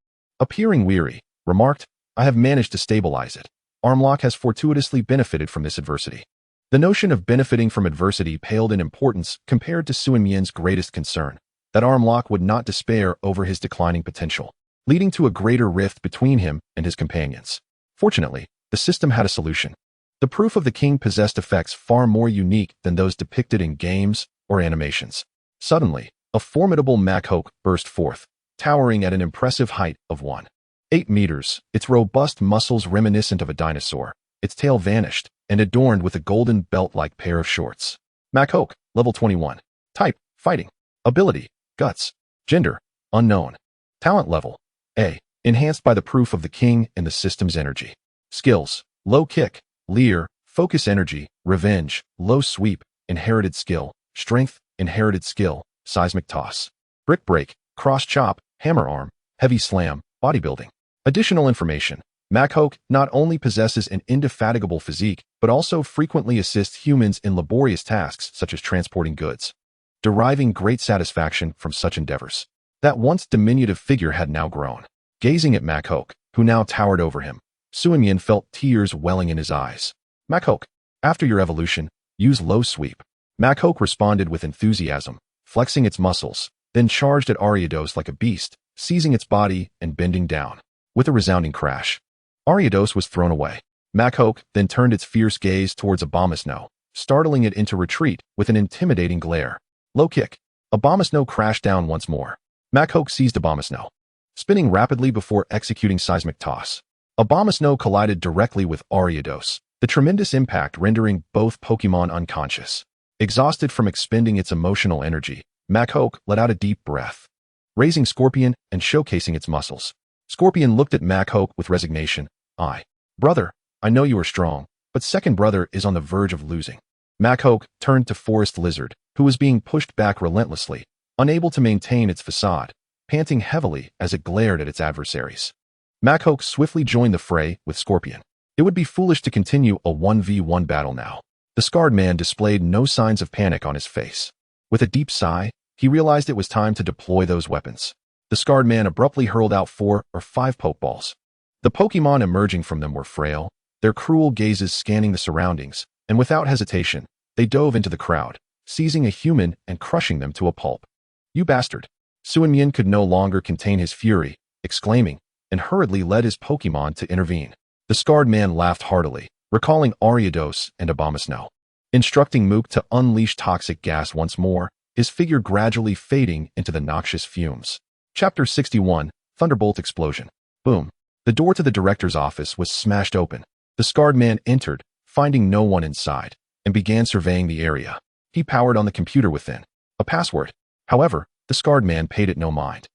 appearing weary, remarked, I have managed to stabilize it. Armlock has fortuitously benefited from this adversity. The notion of benefiting from adversity paled in importance compared to Sun Mian's greatest concern, that Armlock would not despair over his declining potential, leading to a greater rift between him and his companions. Fortunately, the system had a solution. The proof of the king possessed effects far more unique than those depicted in games or animations. Suddenly, a formidable Makhok burst forth, towering at an impressive height of 1.8 meters, its robust muscles reminiscent of a dinosaur. Its tail vanished, and adorned with a golden belt-like pair of shorts. Makhok, level 21. Type, fighting. Ability, guts. Gender, unknown. Talent level, A. Enhanced by the proof of the king and the system's energy. Skills, low kick, leer, focus energy, revenge, low sweep, inherited skill, strength, inherited skill, seismic toss. Brick break, cross chop, hammer arm, heavy slam, bodybuilding. Additional information. Machoke not only possesses an indefatigable physique, but also frequently assists humans in laborious tasks such as transporting goods, deriving great satisfaction from such endeavors. That once diminutive figure had now grown. Gazing at Machoke, who now towered over him, Sun Mian felt tears welling in his eyes. Machoke, after your evolution, use low sweep. Machoke responded with enthusiasm, flexing its muscles, then charged at Ariados like a beast, seizing its body and bending down. With a resounding crash, Ariados was thrown away. Machoke then turned its fierce gaze towards Abomasnow, startling it into retreat with an intimidating glare. Low kick. Abomasnow crashed down once more. Machoke seized Abomasnow, spinning rapidly before executing seismic toss. Abomasnow collided directly with Ariados, the tremendous impact rendering both Pokémon unconscious. Exhausted from expending its emotional energy, Machoke let out a deep breath, raising Scorpion and showcasing its muscles. Scorpion looked at Machoke with resignation. Brother, I know you are strong, but second brother is on the verge of losing. Machoke turned to Forest Lizard, who was being pushed back relentlessly, unable to maintain its facade, panting heavily as it glared at its adversaries. Machoke swiftly joined the fray with Scorpion. It would be foolish to continue a 1v1 battle now. The scarred man displayed no signs of panic on his face. With a deep sigh, he realized it was time to deploy those weapons. The scarred man abruptly hurled out 4 or 5 Pokeballs. The Pokemon emerging from them were frail, their cruel gazes scanning the surroundings, and without hesitation, they dove into the crowd, seizing a human and crushing them to a pulp. You bastard! Sun Mian could no longer contain his fury, exclaiming, and hurriedly led his Pokemon to intervene. The scarred man laughed heartily, recalling Ariados and Abomasnow. Instructing Mook to unleash toxic gas once more, his figure gradually fading into the noxious fumes. Chapter 61, Thunderbolt Explosion. Boom. The door to the director's office was smashed open. The scarred man entered, finding no one inside, and began surveying the area. He powered on the computer within. A password. However, the scarred man paid it no mind,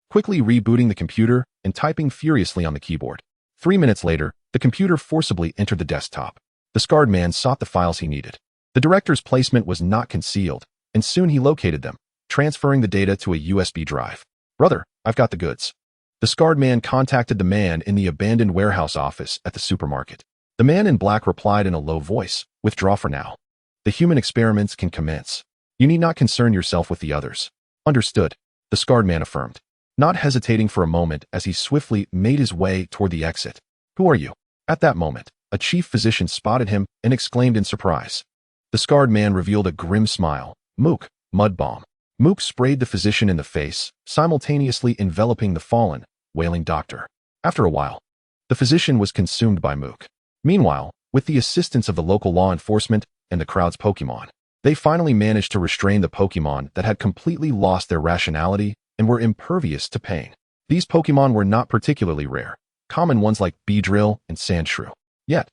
quickly rebooting the computer and typing furiously on the keyboard. 3 minutes later, the computer forcibly entered the desktop. The scarred man sought the files he needed. The director's placement was not concealed, and soon he located them, transferring the data to a USB drive. Brother, I've got the goods. The scarred man contacted the man in the abandoned warehouse office at the supermarket. The man in black replied in a low voice, withdraw for now. The human experiments can commence. You need not concern yourself with the others. Understood, the scarred man affirmed, not hesitating for a moment as he swiftly made his way toward the exit. Who are you? At that moment, a chief physician spotted him and exclaimed in surprise. The scarred man revealed a grim smile. Mook, mud bomb. Mook sprayed the physician in the face, simultaneously enveloping the fallen, wailing doctor. After a while, the physician was consumed by Mook. Meanwhile, with the assistance of the local law enforcement and the crowd's Pokemon, they finally managed to restrain the Pokemon that had completely lost their rationality and were impervious to pain. These Pokemon were not particularly rare, common ones like Beedrill and Sandshrew. Yet,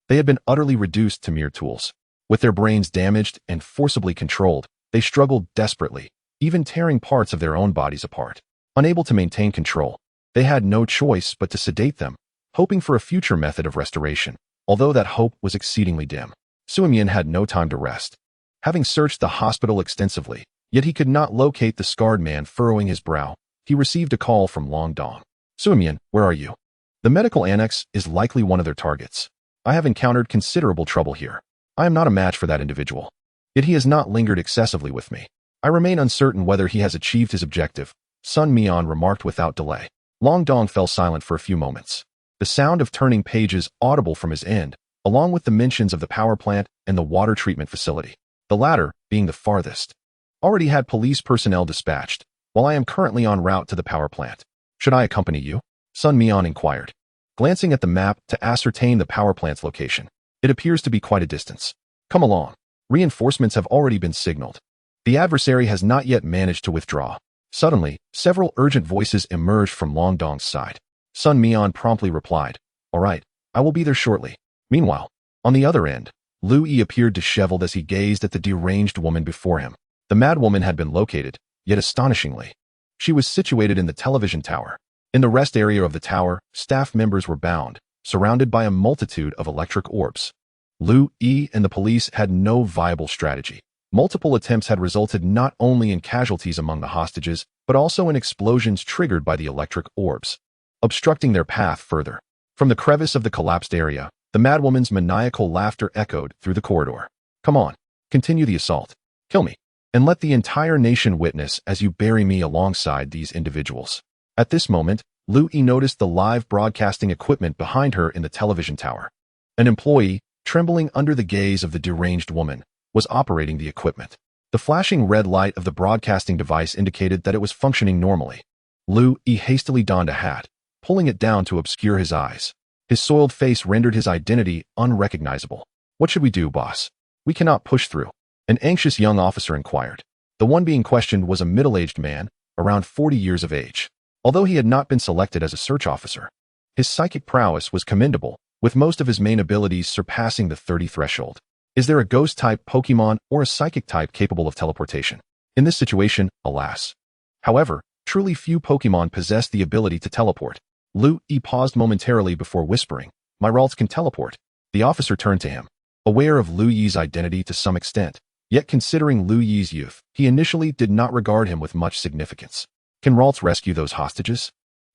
they had been utterly reduced to mere tools. With their brains damaged and forcibly controlled, they struggled desperately, even tearing parts of their own bodies apart. Unable to maintain control, they had no choice but to sedate them, hoping for a future method of restoration, although that hope was exceedingly dim. Sun Mian had no time to rest. Having searched the hospital extensively, yet he could not locate the scarred man furrowing his brow, he received a call from Long Dong. Sun Mian, where are you? The medical annex is likely one of their targets. I have encountered considerable trouble here. I am not a match for that individual. Yet he has not lingered excessively with me. I remain uncertain whether he has achieved his objective, Sun Mian remarked without delay. Long Dong fell silent for a few moments. The sound of turning pages audible from his end, along with the mentions of the power plant and the water treatment facility, the latter being the farthest. Already had police personnel dispatched, while I am currently en route to the power plant. Should I accompany you? Sun Mian inquired, glancing at the map to ascertain the power plant's location. It appears to be quite a distance. Come along. Reinforcements have already been signaled. The adversary has not yet managed to withdraw. Suddenly, several urgent voices emerged from Long Dong's side. Sun Mian promptly replied, all right, I will be there shortly. Meanwhile, on the other end, Lu Yi appeared disheveled as he gazed at the deranged woman before him. The madwoman had been located, yet astonishingly, she was situated in the television tower. In the rest area of the tower, staff members were bound, surrounded by a multitude of electric orbs. Lu Yi and the police had no viable strategy. Multiple attempts had resulted not only in casualties among the hostages, but also in explosions triggered by the electric orbs, obstructing their path further. From the crevice of the collapsed area, the madwoman's maniacal laughter echoed through the corridor. Come on, continue the assault. Kill me, and let the entire nation witness as you bury me alongside these individuals. At this moment, Lu Yi noticed the live broadcasting equipment behind her in the television tower. An employee, trembling under the gaze of the deranged woman, was operating the equipment. The flashing red light of the broadcasting device indicated that it was functioning normally. Lu Yi hastily donned a hat, pulling it down to obscure his eyes. His soiled face rendered his identity unrecognizable. What should we do, boss? We cannot push through. An anxious young officer inquired. The one being questioned was a middle-aged man, around 40 years of age. Although he had not been selected as a search officer, his psychic prowess was commendable, with most of his main abilities surpassing the 30 threshold. Is there a ghost-type Pokemon or a psychic type capable of teleportation? In this situation, alas. However, truly few Pokemon possess the ability to teleport. Lu Yi paused momentarily before whispering, "My Ralts can teleport." The officer turned to him, aware of Lu Yi's identity to some extent. Yet considering Lu Yi's youth, he initially did not regard him with much significance. Can Ralts rescue those hostages?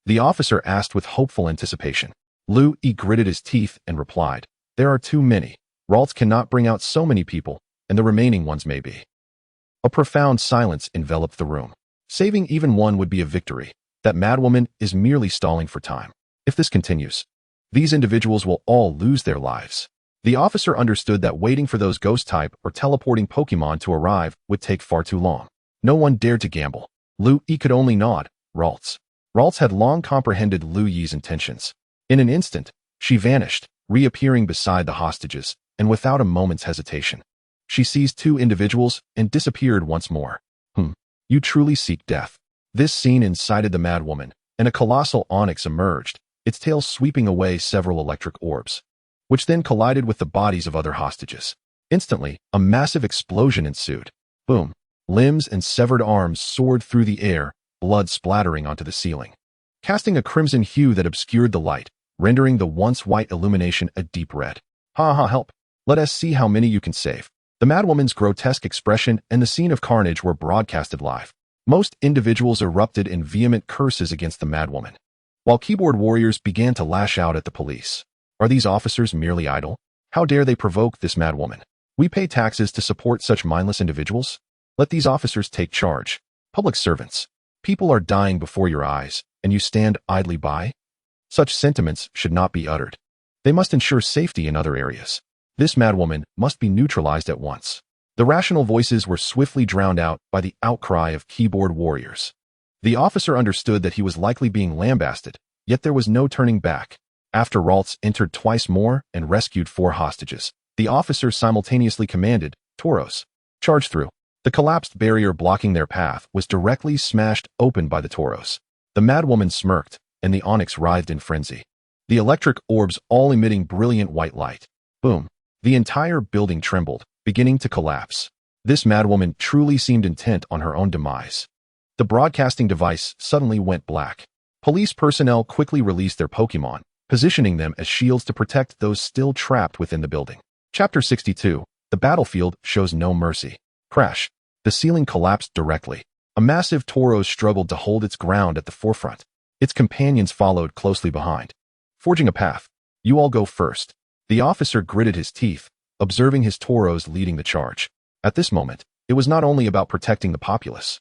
The officer asked with hopeful anticipation. Lu Yi gritted his teeth and replied, "There are too many. Ralts cannot bring out so many people, and the remaining ones may be." A profound silence enveloped the room. Saving even one would be a victory. That madwoman is merely stalling for time. If this continues, these individuals will all lose their lives. The officer understood that waiting for those ghost-type or teleporting Pokemon to arrive would take far too long. No one dared to gamble. Lu Yi could only nod. Ralts. Ralts had long comprehended Lu Yi's intentions. In an instant, she vanished, reappearing beside the hostages, and without a moment's hesitation. She seized two individuals and disappeared once more. You truly seek death. This scene incited the madwoman, and a colossal onyx emerged, its tail sweeping away several electric orbs, which then collided with the bodies of other hostages. Instantly, a massive explosion ensued. Boom. Limbs and severed arms soared through the air, blood splattering onto the ceiling, casting a crimson hue that obscured the light, rendering the once white illumination a deep red. Ha, help. Let us see how many you can save. The madwoman's grotesque expression and the scene of carnage were broadcasted live. Most individuals erupted in vehement curses against the madwoman, while keyboard warriors began to lash out at the police. Are these officers merely idle? How dare they provoke this madwoman? We pay taxes to support such mindless individuals? Let these officers take charge. Public servants. People are dying before your eyes, and you stand idly by? Such sentiments should not be uttered. They must ensure safety in other areas. This madwoman must be neutralized at once. The rational voices were swiftly drowned out by the outcry of keyboard warriors. The officer understood that he was likely being lambasted, yet there was no turning back. After Ralts entered twice more and rescued 4 hostages, the officer simultaneously commanded, "Tauros, charge through." The collapsed barrier blocking their path was directly smashed open by the Tauros. The madwoman smirked, and the onyx writhed in frenzy. The electric orbs all emitting brilliant white light. Boom. The entire building trembled, beginning to collapse. This madwoman truly seemed intent on her own demise. The broadcasting device suddenly went black. Police personnel quickly released their Pokemon, positioning them as shields to protect those still trapped within the building. Chapter 62. The battlefield shows no mercy. Crash. The ceiling collapsed directly. A massive Tauros struggled to hold its ground at the forefront. Its companions followed closely behind, forging a path. You all go first. The officer gritted his teeth, observing his Tauros leading the charge. At this moment, it was not only about protecting the populace.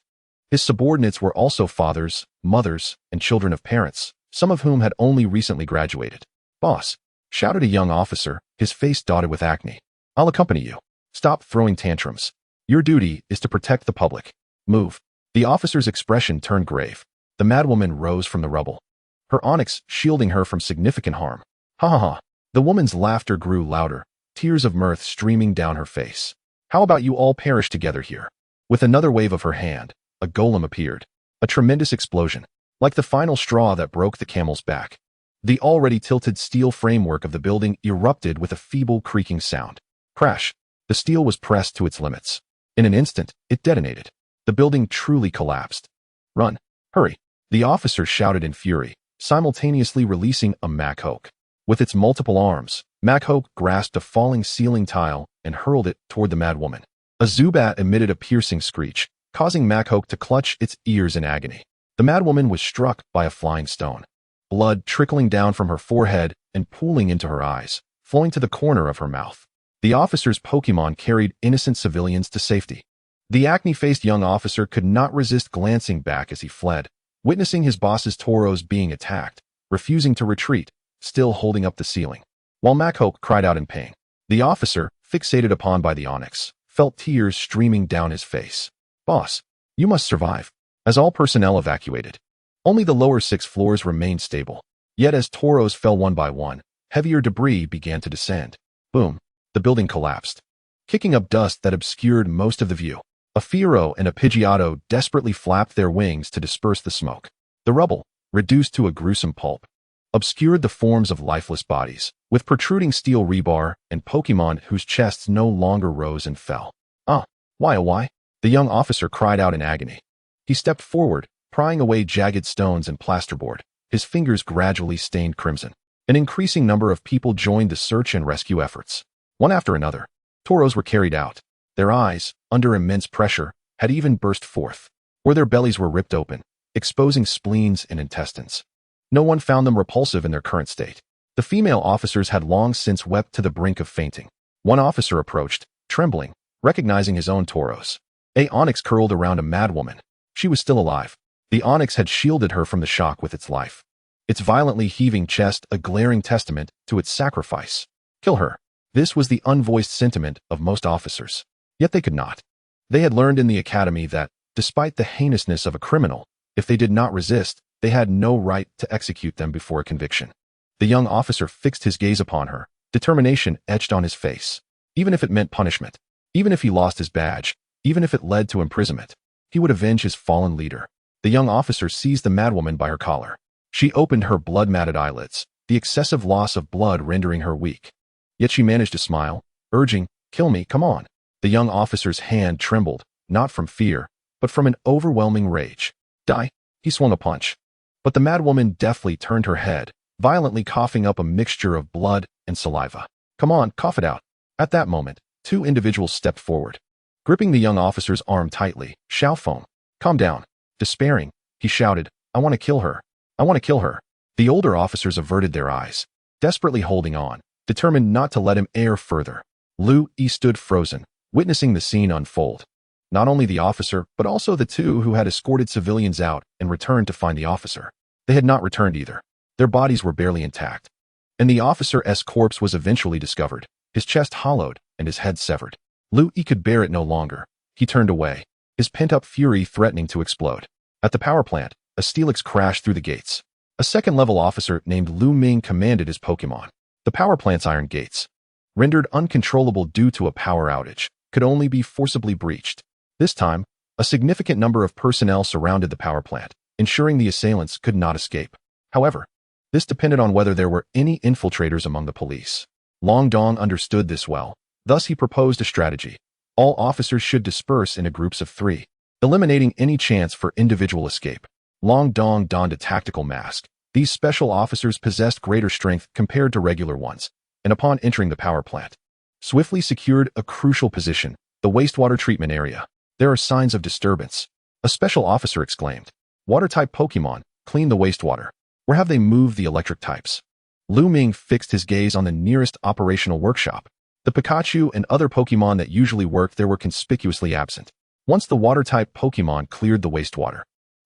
His subordinates were also fathers, mothers, and children of parents, some of whom had only recently graduated. "Boss," shouted a young officer, his face dotted with acne. "I'll accompany you. Stop throwing tantrums. Your duty is to protect the public. Move." The officer's expression turned grave. The madwoman rose from the rubble, her onyx shielding her from significant harm. Ha. The woman's laughter grew louder, tears of mirth streaming down her face. "How about you all perish together here?" With another wave of her hand, a golem appeared. A tremendous explosion, like the final straw that broke the camel's back. The already tilted steel framework of the building erupted with a feeble creaking sound. Crash. The steel was pressed to its limits. In an instant, it detonated. The building truly collapsed. "Run. Hurry." The officer shouted in fury, simultaneously releasing a Machoke. With its multiple arms, Machoke grasped a falling ceiling tile and hurled it toward the madwoman. A Zubat emitted a piercing screech, causing Machoke to clutch its ears in agony. The madwoman was struck by a flying stone. blood trickling down from her forehead and pooling into her eyes, flowing to the corner of her mouth. The officer's Pokémon carried innocent civilians to safety. The acne-faced young officer could not resist glancing back as he fled, witnessing his boss's Tauros being attacked, refusing to retreat, still holding up the ceiling. While Machoke cried out in pain, the officer, fixated upon by the onyx, felt tears streaming down his face. "Boss, you must survive." As all personnel evacuated, only the lower 6 floors remained stable. Yet as Tauros fell one by one, heavier debris began to descend. Boom! The building collapsed, kicking up dust that obscured most of the view. A Spearow and a Pidgeotto desperately flapped their wings to disperse the smoke. The rubble, reduced to a gruesome pulp, obscured the forms of lifeless bodies, with protruding steel rebar and Pokémon whose chests no longer rose and fell. Why, oh why? The young officer cried out in agony. He stepped forward, prying away jagged stones and plasterboard, his fingers gradually stained crimson. An increasing number of people joined the search and rescue efforts. One after another, Tauros were carried out. Their eyes, under immense pressure, had even burst forth, or their bellies were ripped open, exposing spleens and intestines. No one found them repulsive in their current state. The female officers had long since wept to the brink of fainting. One officer approached, trembling, recognizing his own Tauros. A onyx curled around a madwoman. She was still alive. The onyx had shielded her from the shock with its life. Its violently heaving chest a glaring testament to its sacrifice. Kill her. This was the unvoiced sentiment of most officers. Yet they could not. They had learned in the academy that, despite the heinousness of a criminal, if they did not resist, they had no right to execute them before a conviction. The young officer fixed his gaze upon her, determination etched on his face. Even if it meant punishment, even if he lost his badge, even if it led to imprisonment, he would avenge his fallen leader. The young officer seized the madwoman by her collar. She opened her blood-matted eyelids, the excessive loss of blood rendering her weak. Yet she managed to smile, urging, "Kill me, come on." The young officer's hand trembled, not from fear, but from an overwhelming rage. "Die!" He swung a punch. But the madwoman deftly turned her head, violently coughing up a mixture of blood and saliva. "Come on, cough it out." At that moment, 2 individuals stepped forward. Gripping the young officer's arm tightly, Xiaofeng, "Calm down." Despairing, he shouted, "I want to kill her. I want to kill her." The older officers averted their eyes, desperately holding on, determined not to let him err further. Lu Yi stood frozen, witnessing the scene unfold. Not only the officer, but also the 2 who had escorted civilians out and returned to find the officer. They had not returned either. Their bodies were barely intact. And the officer's corpse was eventually discovered, his chest hollowed and his head severed. Lu Yi could bear it no longer. He turned away, his pent-up fury threatening to explode. At the power plant, a Steelix crashed through the gates. A second-level officer named Lu Ming commanded his Pokémon. The power plant's iron gates, rendered uncontrollable due to a power outage, could only be forcibly breached. This time, a significant number of personnel surrounded the power plant, ensuring the assailants could not escape. However, this depended on whether there were any infiltrators among the police. Long Dong understood this well. Thus he proposed a strategy. All officers should disperse into groups of 3, eliminating any chance for individual escape. Long Dong donned a tactical mask. These special officers possessed greater strength compared to regular ones, and upon entering the power plant, swiftly secured a crucial position, the wastewater treatment area. "There are signs of disturbance," a special officer exclaimed. "Water-type Pokémon, clean the wastewater. Where have they moved the electric types?" Lu Ming fixed his gaze on the nearest operational workshop. The Pikachu and other Pokémon that usually worked there were conspicuously absent. Once the water-type Pokémon cleared the wastewater,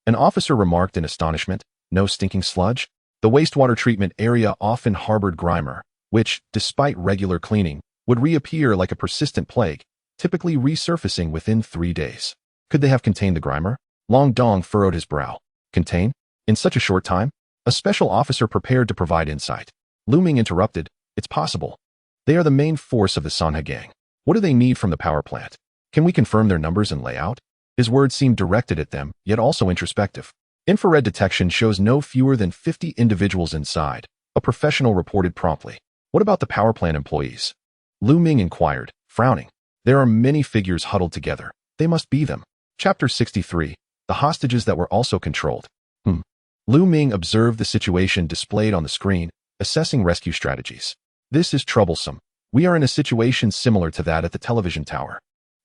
an officer remarked in astonishment, "No stinking sludge?" The wastewater treatment area often harbored Grimer, which, despite regular cleaning, would reappear like a persistent plague, typically resurfacing within 3 days. Could they have contained the Grimer? Long Dong furrowed his brow. Contain? In such a short time? A special officer prepared to provide insight. Lu Ming interrupted, "It's possible. They are the main force of the Sanhe gang. What do they need from the power plant? Can we confirm their numbers and layout?" His words seemed directed at them, yet also introspective. "Infrared detection shows no fewer than 50 individuals inside," a professional reported promptly. "What about the power plant employees?" Lu Ming inquired, frowning. "There are many figures huddled together. They must be them." Chapter 63, The Hostages That Were Also Controlled. Lu Ming observed the situation displayed on the screen, assessing rescue strategies. "This is troublesome. We are in a situation similar to that at the television tower."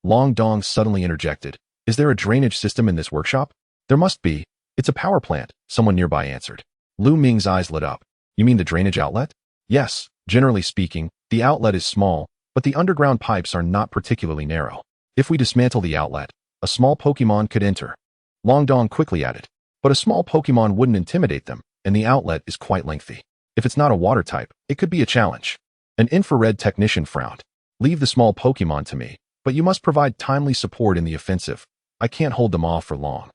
Long Dong suddenly interjected, "Is there a drainage system in this workshop?" "There must be. It's a power plant," someone nearby answered. Lu Ming's eyes lit up. You mean the drainage outlet? Yes, generally speaking, the outlet is small, but the underground pipes are not particularly narrow. If we dismantle the outlet, a small Pokemon could enter. Longdong quickly added. But a small Pokemon wouldn't intimidate them, and the outlet is quite lengthy. If it's not a water type, it could be a challenge. An infrared technician frowned. Leave the small Pokemon to me, but you must provide timely support in the offensive. I can't hold them off for long.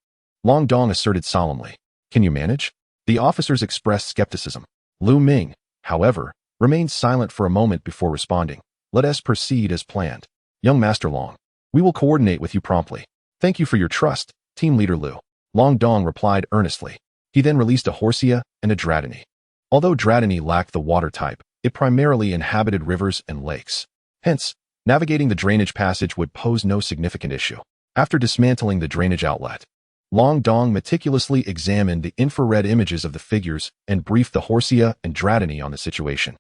Longdong asserted solemnly. Can you manage? The officers expressed skepticism. Lu Ming, however, remained silent for a moment before responding. Let us proceed as planned. Young Master Long, we will coordinate with you promptly. Thank you for your trust, Team Leader Lu. Longdong replied earnestly. He then released a Horsia and a Dratini. Although Dratini lacked the water type, it primarily inhabited rivers and lakes. Hence, navigating the drainage passage would pose no significant issue. After dismantling the drainage outlet, Longdong meticulously examined the infrared images of the figures and briefed the Horsia and Dratini on the situation,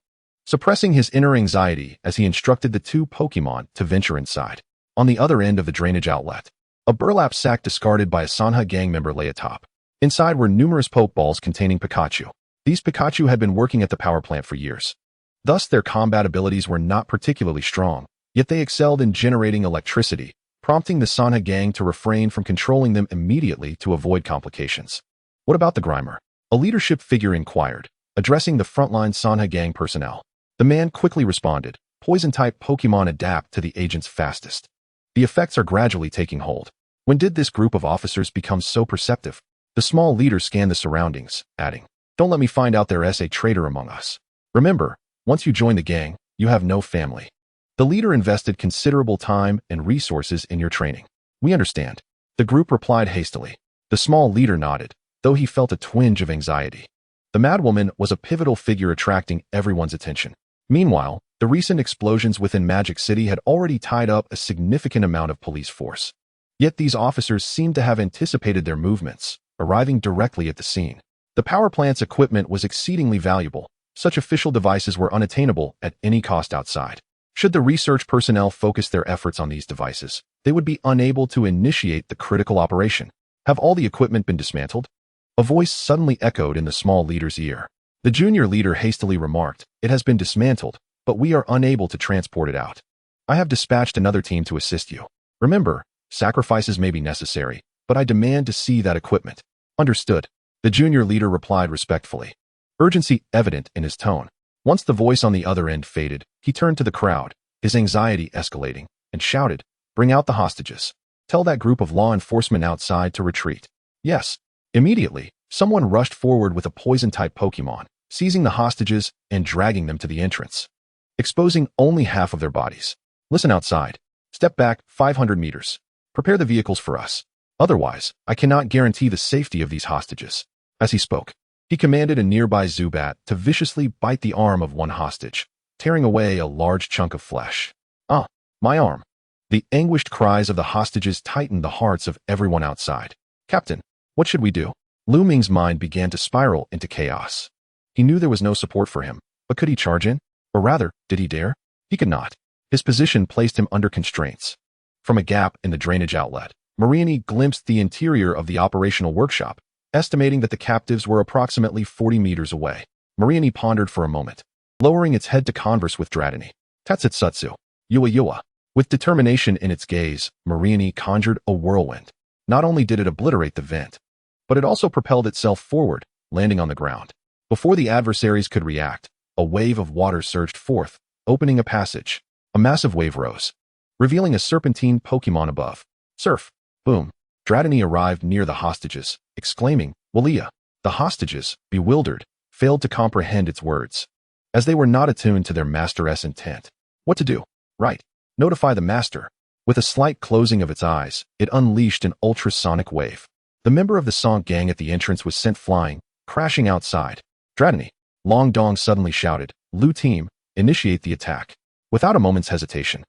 suppressing his inner anxiety as he instructed the two Pokemon to venture inside. On the other end of the drainage outlet, a burlap sack discarded by a Sanha gang member lay atop. Inside were numerous Pokeballs containing Pikachu. These Pikachu had been working at the power plant for years. Thus, their combat abilities were not particularly strong, yet they excelled in generating electricity, prompting the Sanha gang to refrain from controlling them immediately to avoid complications. What about the Grimer? A leadership figure inquired, addressing the frontline Sanha gang personnel. The man quickly responded, Poison-type Pokemon adapt to the agents fastest. The effects are gradually taking hold. When did this group of officers become so perceptive? The small leader scanned the surroundings, adding, Don't let me find out there's a traitor among us. Remember, once you join the gang, you have no family. The leader invested considerable time and resources in your training. We understand. The group replied hastily. The small leader nodded, though he felt a twinge of anxiety. The madwoman was a pivotal figure attracting everyone's attention. Meanwhile, the recent explosions within Magic City had already tied up a significant amount of police force. Yet these officers seemed to have anticipated their movements, arriving directly at the scene. The power plant's equipment was exceedingly valuable. Such official devices were unattainable at any cost outside. Should the research personnel focus their efforts on these devices, they would be unable to initiate the critical operation. Have all the equipment been dismantled? A voice suddenly echoed in the small leader's ear. The junior leader hastily remarked, It has been dismantled, but we are unable to transport it out. I have dispatched another team to assist you. Remember, sacrifices may be necessary, but I demand to see that equipment. Understood. The junior leader replied respectfully, urgency evident in his tone. Once the voice on the other end faded, he turned to the crowd, his anxiety escalating, and shouted, Bring out the hostages. Tell that group of law enforcement outside to retreat. Yes. Immediately, someone rushed forward with a poison-type Pokemon, seizing the hostages and dragging them to the entrance, exposing only half of their bodies. Listen outside. Step back 500 meters. Prepare the vehicles for us. Otherwise, I cannot guarantee the safety of these hostages. As he spoke, he commanded a nearby Zubat to viciously bite the arm of one hostage, tearing away a large chunk of flesh. Ah, my arm. The anguished cries of the hostages tightened the hearts of everyone outside. Captain, what should we do? Lu Ming's mind began to spiral into chaos. He knew there was no support for him, but could he charge in? Or rather, did he dare? He could not. His position placed him under constraints. From a gap in the drainage outlet, Mariani glimpsed the interior of the operational workshop, estimating that the captives were approximately 40 meters away. Mariani pondered for a moment, lowering its head to converse with Dratini. Tatsutsu. Yua Yua. With determination in its gaze, Mariani conjured a whirlwind. Not only did it obliterate the vent, but it also propelled itself forward, landing on the ground. Before the adversaries could react, a wave of water surged forth, opening a passage. A massive wave rose, revealing a serpentine Pokemon above. Surf. Boom. Dratini arrived near the hostages, exclaiming, Walia. The hostages, bewildered, failed to comprehend its words, as they were not attuned to their master's intent. What to do? Right. Notify the master. With a slight closing of its eyes, it unleashed an ultrasonic wave. The member of the Sonk gang at the entrance was sent flying, crashing outside. Dratini. Longdong suddenly shouted, Lu team, initiate the attack. Without a moment's hesitation,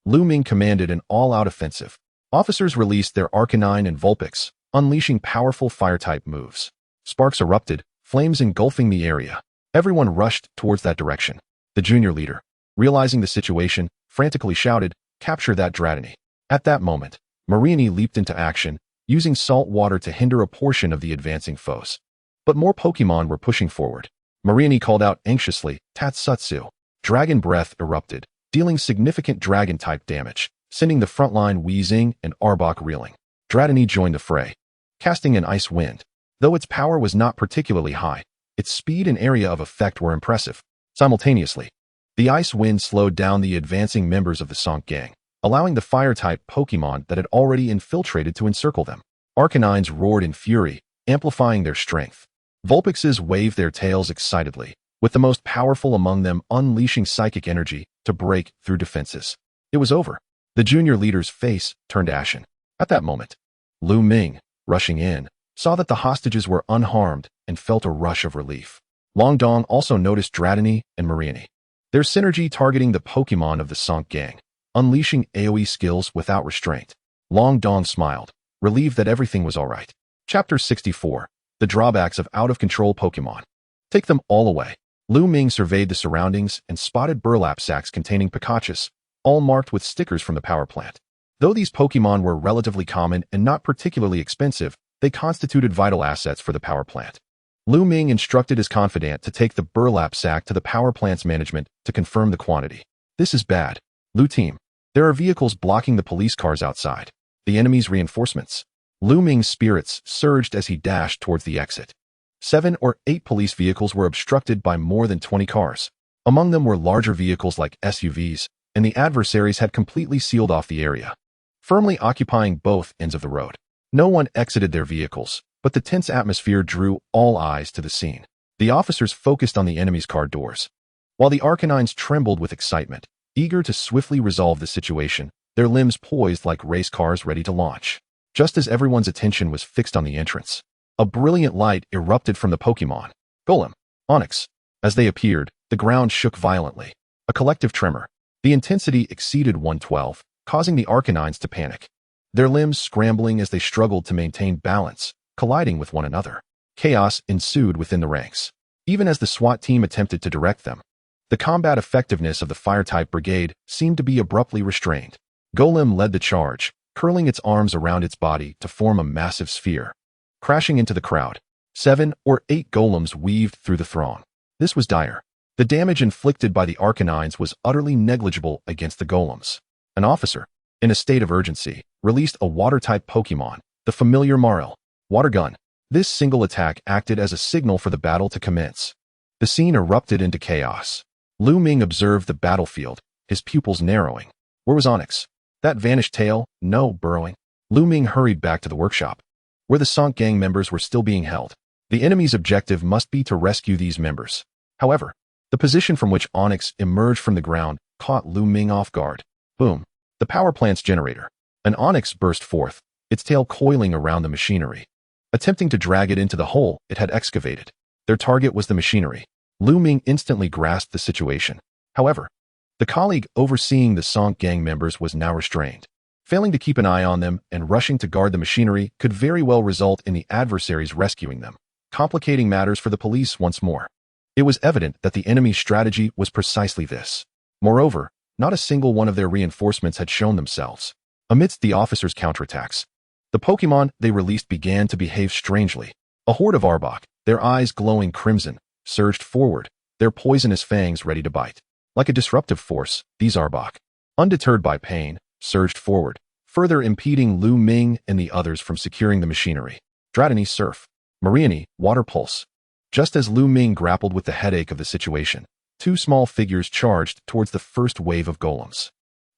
Lu Ming commanded an all-out offensive. Officers released their Arcanine and Vulpix, unleashing powerful fire-type moves. Sparks erupted, flames engulfing the area. Everyone rushed towards that direction. The junior leader, realizing the situation, frantically shouted, Capture that Dratini. At that moment, Mariani leaped into action, using salt water to hinder a portion of the advancing foes. But more Pokemon were pushing forward. Mariani called out anxiously, Tatsutsu. Dragon Breath erupted, dealing significant dragon-type damage, sending the front line wheezing and Arbok reeling. Dratini joined the fray, casting an Ice Wind. Though its power was not particularly high, its speed and area of effect were impressive. Simultaneously, the Ice Wind slowed down the advancing members of the Sonk Gang, allowing the Fire-type Pokemon that had already infiltrated to encircle them. Arcanines roared in fury, amplifying their strength. Vulpixes waved their tails excitedly, with the most powerful among them unleashing psychic energy to break through defenses. It was over. The junior leader's face turned ashen. At that moment, Lu Ming, rushing in, saw that the hostages were unharmed and felt a rush of relief. Long Dong also noticed Dratini and Mariani. Their synergy targeting the Pokemon of the Sonk Gang, unleashing AoE skills without restraint. Long Dong smiled, relieved that everything was alright. Chapter 64. The Drawbacks of Out-of-Control Pokemon. Take them all away. Lu Ming surveyed the surroundings and spotted burlap sacks containing Pikachus, all marked with stickers from the power plant. Though these Pokemon were relatively common and not particularly expensive, they constituted vital assets for the power plant. Lu Ming instructed his confidant to take the burlap sack to the power plant's management to confirm the quantity. This is bad. Lu team, there are vehicles blocking the police cars outside. The enemy's reinforcements. Lu Ming's spirits surged as he dashed towards the exit. 7 or 8 police vehicles were obstructed by more than 20 cars. Among them were larger vehicles like SUVs, and the adversaries had completely sealed off the area, firmly occupying both ends of the road. No one exited their vehicles, but the tense atmosphere drew all eyes to the scene. The officers focused on the enemy's car doors, while the Arcanines trembled with excitement, eager to swiftly resolve the situation, their limbs poised like race cars ready to launch. Just as everyone's attention was fixed on the entrance, a brilliant light erupted from the Pokemon. Golem, Onix. As they appeared, the ground shook violently. A collective tremor. The intensity exceeded 112, causing the Arcanines to panic, their limbs scrambling as they struggled to maintain balance, colliding with one another. Chaos ensued within the ranks, even as the SWAT team attempted to direct them. The combat effectiveness of the Fire-type brigade seemed to be abruptly restrained. Golem led the charge, curling its arms around its body to form a massive sphere. Crashing into the crowd, 7 or 8 golems weaved through the throng. This was dire. The damage inflicted by the Arcanines was utterly negligible against the golems. An officer, in a state of urgency, released a water-type Pokemon, the familiar Maril. Water Gun. This single attack acted as a signal for the battle to commence. The scene erupted into chaos. Lu Ming observed the battlefield, his pupils narrowing. Where was Onix? That vanished tail? No, burrowing. Lu Ming hurried back to the workshop, where the Sonk Gang members were still being held. The enemy's objective must be to rescue these members. However, the position from which Onix emerged from the ground caught Lu Ming off guard. Boom. The power plant's generator. An Onix burst forth, its tail coiling around the machinery, attempting to drag it into the hole it had excavated. Their target was the machinery. Lu Ming instantly grasped the situation. However, the colleague overseeing the Sonk Gang members was now restrained. Failing to keep an eye on them and rushing to guard the machinery could very well result in the adversaries rescuing them, complicating matters for the police once more. It was evident that the enemy's strategy was precisely this. Moreover, not a single one of their reinforcements had shown themselves. Amidst the officers' counterattacks, the Pokemon they released began to behave strangely. A horde of Arbok, their eyes glowing crimson, surged forward, their poisonous fangs ready to bite. Like a disruptive force, these Arbok, undeterred by pain, surged forward, further impeding Lu Ming and the others from securing the machinery. Dratini Surf. Mariani, Water Pulse. Just as Lu Ming grappled with the headache of the situation, 2 small figures charged towards the first wave of golems.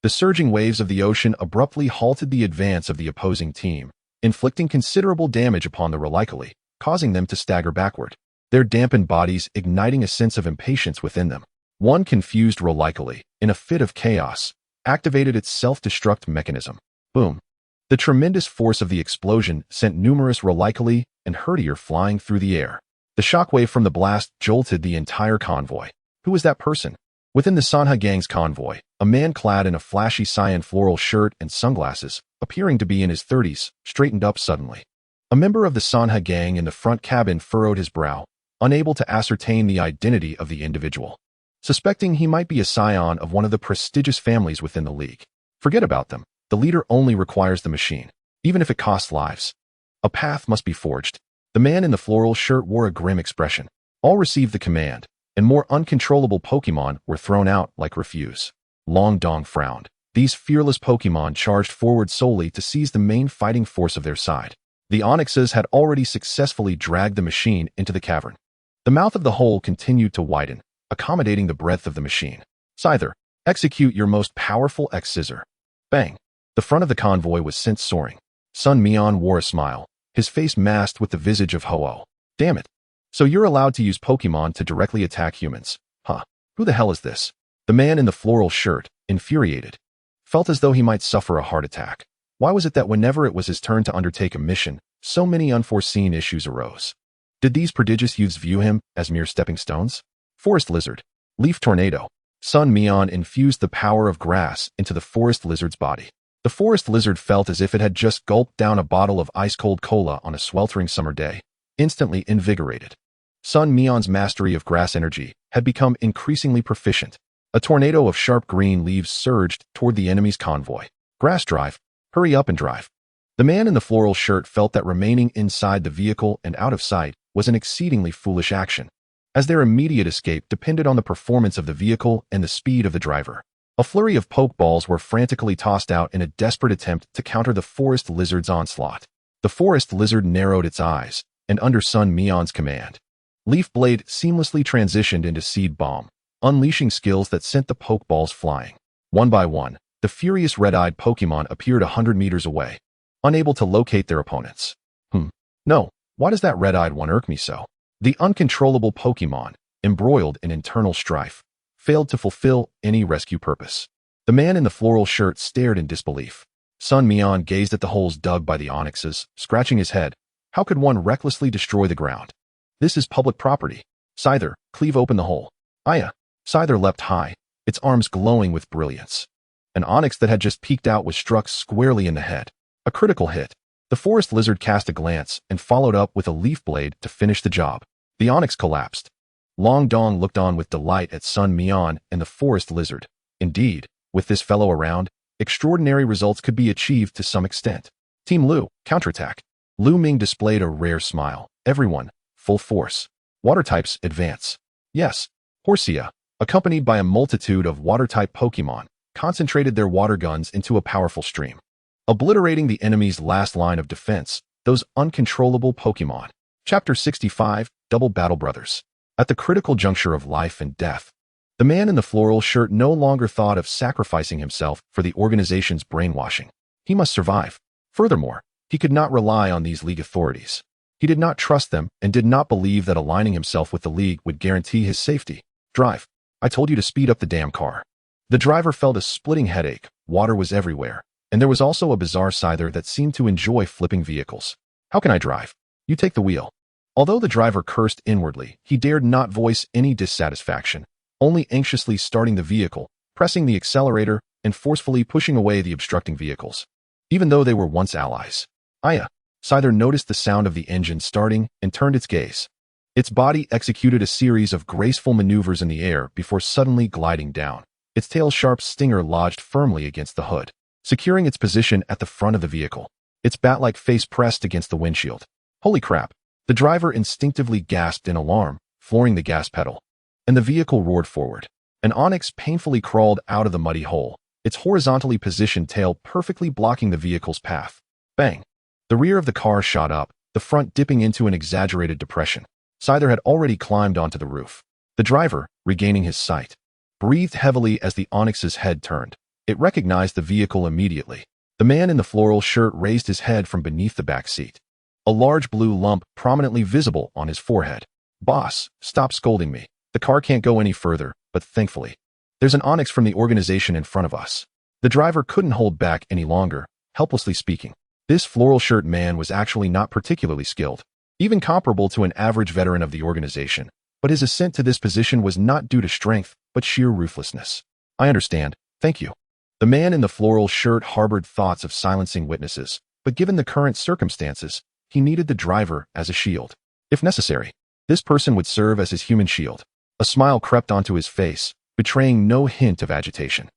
The surging waves of the ocean abruptly halted the advance of the opposing team, inflicting considerable damage upon the Rayquaza, causing them to stagger backward, their dampened bodies igniting a sense of impatience within them. One confused Rayquaza, in a fit of chaos, activated its self-destruct mechanism. Boom. The tremendous force of the explosion sent numerous Rayquaza and Herdier flying through the air. The shockwave from the blast jolted the entire convoy. Who was that person? Within the Sanha Gang's convoy, a man clad in a flashy cyan floral shirt and sunglasses, appearing to be in his 30s, straightened up suddenly. A member of the Sanha Gang in the front cabin furrowed his brow, unable to ascertain the identity of the individual, suspecting he might be a scion of one of the prestigious families within the league. Forget about them. The leader only requires the machine, even if it costs lives. A path must be forged. The man in the floral shirt wore a grim expression. All received the command, and more uncontrollable Pokémon were thrown out like refuse. Long Dong frowned. These fearless Pokémon charged forward solely to seize the main fighting force of their side. The Onyxes had already successfully dragged the machine into the cavern. The mouth of the hole continued to widen, accommodating the breadth of the machine. Scyther, execute your most powerful X-Scissor. Bang! The front of the convoy was sent soaring. Sun Mian wore a smile, his face masked with the visage of Ho-Oh. Damn it. So you're allowed to use Pokémon to directly attack humans. Huh. Who the hell is this? The man in the floral shirt, infuriated, felt as though he might suffer a heart attack. Why was it that whenever it was his turn to undertake a mission, so many unforeseen issues arose? Did these prodigious youths view him as mere stepping stones? Forest Lizard. Leaf Tornado. Sun Mian infused the power of grass into the forest lizard's body. The forest lizard felt as if it had just gulped down a bottle of ice-cold cola on a sweltering summer day, instantly invigorated. Sun Mian's mastery of grass energy had become increasingly proficient. A tornado of sharp green leaves surged toward the enemy's convoy. Grass drive. Hurry up and drive. The man in the floral shirt felt that remaining inside the vehicle and out of sight was an exceedingly foolish action, as their immediate escape depended on the performance of the vehicle and the speed of the driver. A flurry of Pokeballs were frantically tossed out in a desperate attempt to counter the forest lizard's onslaught. The forest lizard narrowed its eyes, and under Sun Mian's command, Leaf Blade seamlessly transitioned into Seed Bomb, unleashing skills that sent the Pokeballs flying. One by one, the furious red-eyed Pokemon appeared 100 meters away, unable to locate their opponents. No, why does that red-eyed one irk me so? The uncontrollable Pokemon, embroiled in internal strife, failed to fulfill any rescue purpose. The man in the floral shirt stared in disbelief. Sun Mian gazed at the holes dug by the Onyxes, scratching his head. How could one recklessly destroy the ground? This is public property. Scyther, cleave open the hole. Aya! Scyther leapt high, its arms glowing with brilliance. An Onyx that had just peeked out was struck squarely in the head. A critical hit. The forest lizard cast a glance and followed up with a leaf blade to finish the job. The Onyx collapsed. Long Dong looked on with delight at Sun Mian and the forest lizard. Indeed, with this fellow around, extraordinary results could be achieved to some extent. Team Lu, counterattack. Lu Ming displayed a rare smile. Everyone, full force. Water types, advance. Yes. Horsia, accompanied by a multitude of water-type Pokemon, concentrated their water guns into a powerful stream, obliterating the enemy's last line of defense, those uncontrollable Pokemon. Chapter 65, Double Battle Brothers. At the critical juncture of life and death, the man in the floral shirt no longer thought of sacrificing himself for the organization's brainwashing. He must survive. Furthermore, he could not rely on these League authorities. He did not trust them and did not believe that aligning himself with the League would guarantee his safety. Drive. I told you to speed up the damn car. The driver felt a splitting headache. Water was everywhere, and there was also a bizarre Scyther that seemed to enjoy flipping vehicles. How can I drive? You take the wheel. Although the driver cursed inwardly, he dared not voice any dissatisfaction, only anxiously starting the vehicle, pressing the accelerator, and forcefully pushing away the obstructing vehicles. Even though they were once allies. Aya! Scyther noticed the sound of the engine starting and turned its gaze. Its body executed a series of graceful maneuvers in the air before suddenly gliding down. Its tail's sharp stinger lodged firmly against the hood, securing its position at the front of the vehicle. Its bat-like face pressed against the windshield. Holy crap! The driver instinctively gasped in alarm, flooring the gas pedal, and the vehicle roared forward. An Onyx painfully crawled out of the muddy hole, its horizontally positioned tail perfectly blocking the vehicle's path. Bang! The rear of the car shot up, the front dipping into an exaggerated depression. Scyther had already climbed onto the roof. The driver, regaining his sight, breathed heavily as the Onyx's head turned. It recognized the vehicle immediately. The man in the floral shirt raised his head from beneath the back seat, a large blue lump prominently visible on his forehead. Boss, stop scolding me. The car can't go any further, but thankfully, there's an Onyx from the organization in front of us. The driver couldn't hold back any longer, helplessly speaking. This floral shirt man was actually not particularly skilled, even comparable to an average veteran of the organization, but his ascent to this position was not due to strength, but sheer ruthlessness. I understand, thank you. The man in the floral shirt harbored thoughts of silencing witnesses, but given the current circumstances, he needed the driver as a shield. If necessary, this person would serve as his human shield. A smile crept onto his face, betraying no hint of agitation.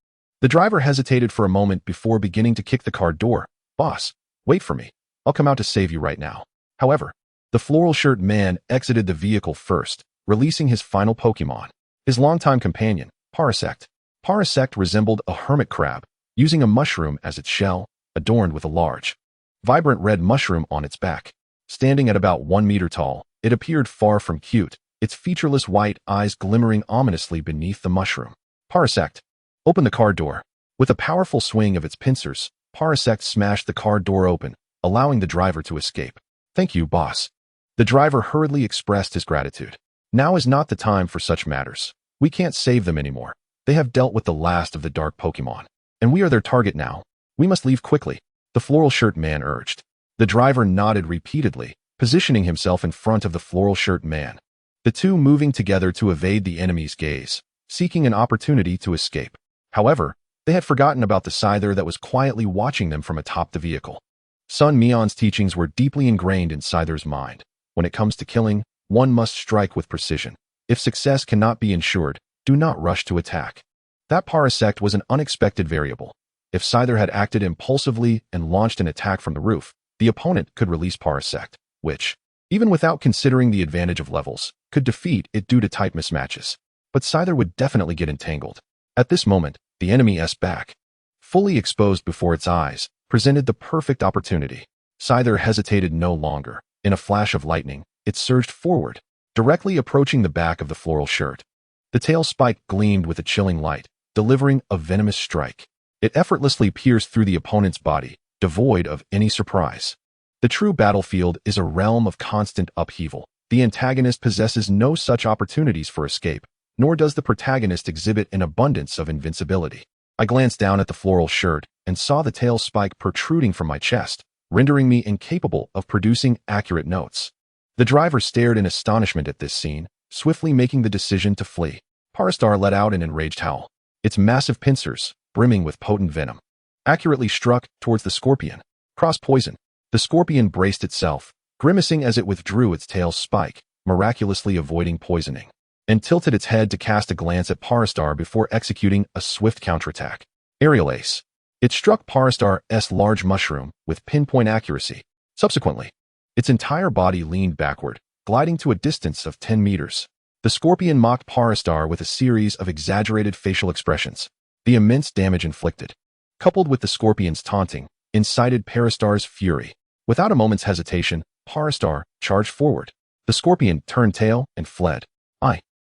The driver hesitated for a moment before beginning to kick the car door. Boss, wait for me. I'll come out to save you right now. However, The floral shirt man exited the vehicle first, releasing his final Pokemon. His longtime companion, Parasect. Parasect resembled a hermit crab, using a mushroom as its shell, adorned with a large, vibrant red mushroom on its back. Standing at about 1 meter tall, it appeared far from cute, its featureless white eyes glimmering ominously beneath the mushroom. Parasect. Open the car door. With a powerful swing of its pincers, Parasect smashed the car door open, allowing the driver to escape. Thank you, boss. The driver hurriedly expressed his gratitude. Now is not the time for such matters. We can't save them anymore. They have dealt with the last of the dark Pokemon, and we are their target now. We must leave quickly, the floral shirt man urged. The driver nodded repeatedly, positioning himself in front of the floral shirt man. The two moving together to evade the enemy's gaze, seeking an opportunity to escape. However, they had forgotten about the scyther that was quietly watching them from atop the vehicle. Sun Mian's teachings were deeply ingrained in Scyther's mind. When it comes to killing, one must strike with precision. If success cannot be ensured, do not rush to attack. That Parasect was an unexpected variable. If Scyther had acted impulsively and launched an attack from the roof, the opponent could release Parasect, which, even without considering the advantage of levels, could defeat it due to type mismatches. But Scyther would definitely get entangled. At this moment, the enemy's back, fully exposed before its eyes, presented the perfect opportunity. Scyther hesitated no longer. In a flash of lightning, it surged forward, directly approaching the back of the floral shirt. The tail spike gleamed with a chilling light, delivering a venomous strike. It effortlessly pierced through the opponent's body, devoid of any surprise. The true battlefield is a realm of constant upheaval. The antagonist possesses no such opportunities for escape, nor does the protagonist exhibit an abundance of invincibility. I glanced down at the floral shirt and saw the tail spike protruding from my chest, rendering me incapable of producing accurate notes. The driver stared in astonishment at this scene, swiftly making the decision to flee. Parastar let out an enraged howl. Its massive pincers, brimming with potent venom, accurately struck towards the scorpion. Cross poison. The scorpion braced itself, grimacing as it withdrew its tail spike, miraculously avoiding poisoning, and tilted its head to cast a glance at Parastar before executing a swift counterattack. Aerial Ace. It struck Parastar's large mushroom with pinpoint accuracy. Subsequently, its entire body leaned backward, gliding to a distance of 10 meters. The scorpion mocked Parastar with a series of exaggerated facial expressions. The immense damage inflicted, coupled with the scorpion's taunting, incited Parastar's fury. Without a moment's hesitation, Parastar charged forward. The scorpion turned tail and fled.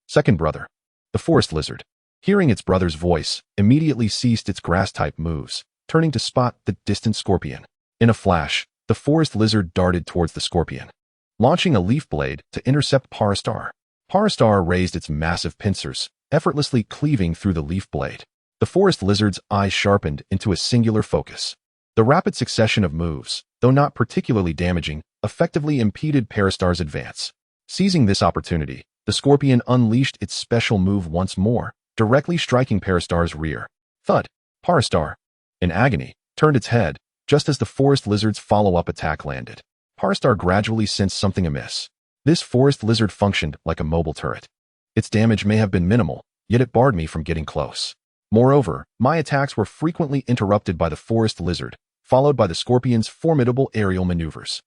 Second brother. The forest lizard, hearing its brother's voice, immediately ceased its grass-type moves, turning to spot the distant scorpion. In a flash, the forest lizard darted towards the scorpion, launching a leaf blade to intercept Parastar. Parastar raised its massive pincers, effortlessly cleaving through the leaf blade. The forest lizard's eyes sharpened into a singular focus. The rapid succession of moves, though not particularly damaging, effectively impeded Parastar's advance. Seizing this opportunity, the scorpion unleashed its special move once more, directly striking Parastar's rear. Thud. Parastar, in agony, turned its head, just as the forest lizard's follow-up attack landed. Parastar gradually sensed something amiss. This forest lizard functioned like a mobile turret. Its damage may have been minimal, yet it barred me from getting close. Moreover, my attacks were frequently interrupted by the forest lizard, followed by the scorpion's formidable aerial maneuvers.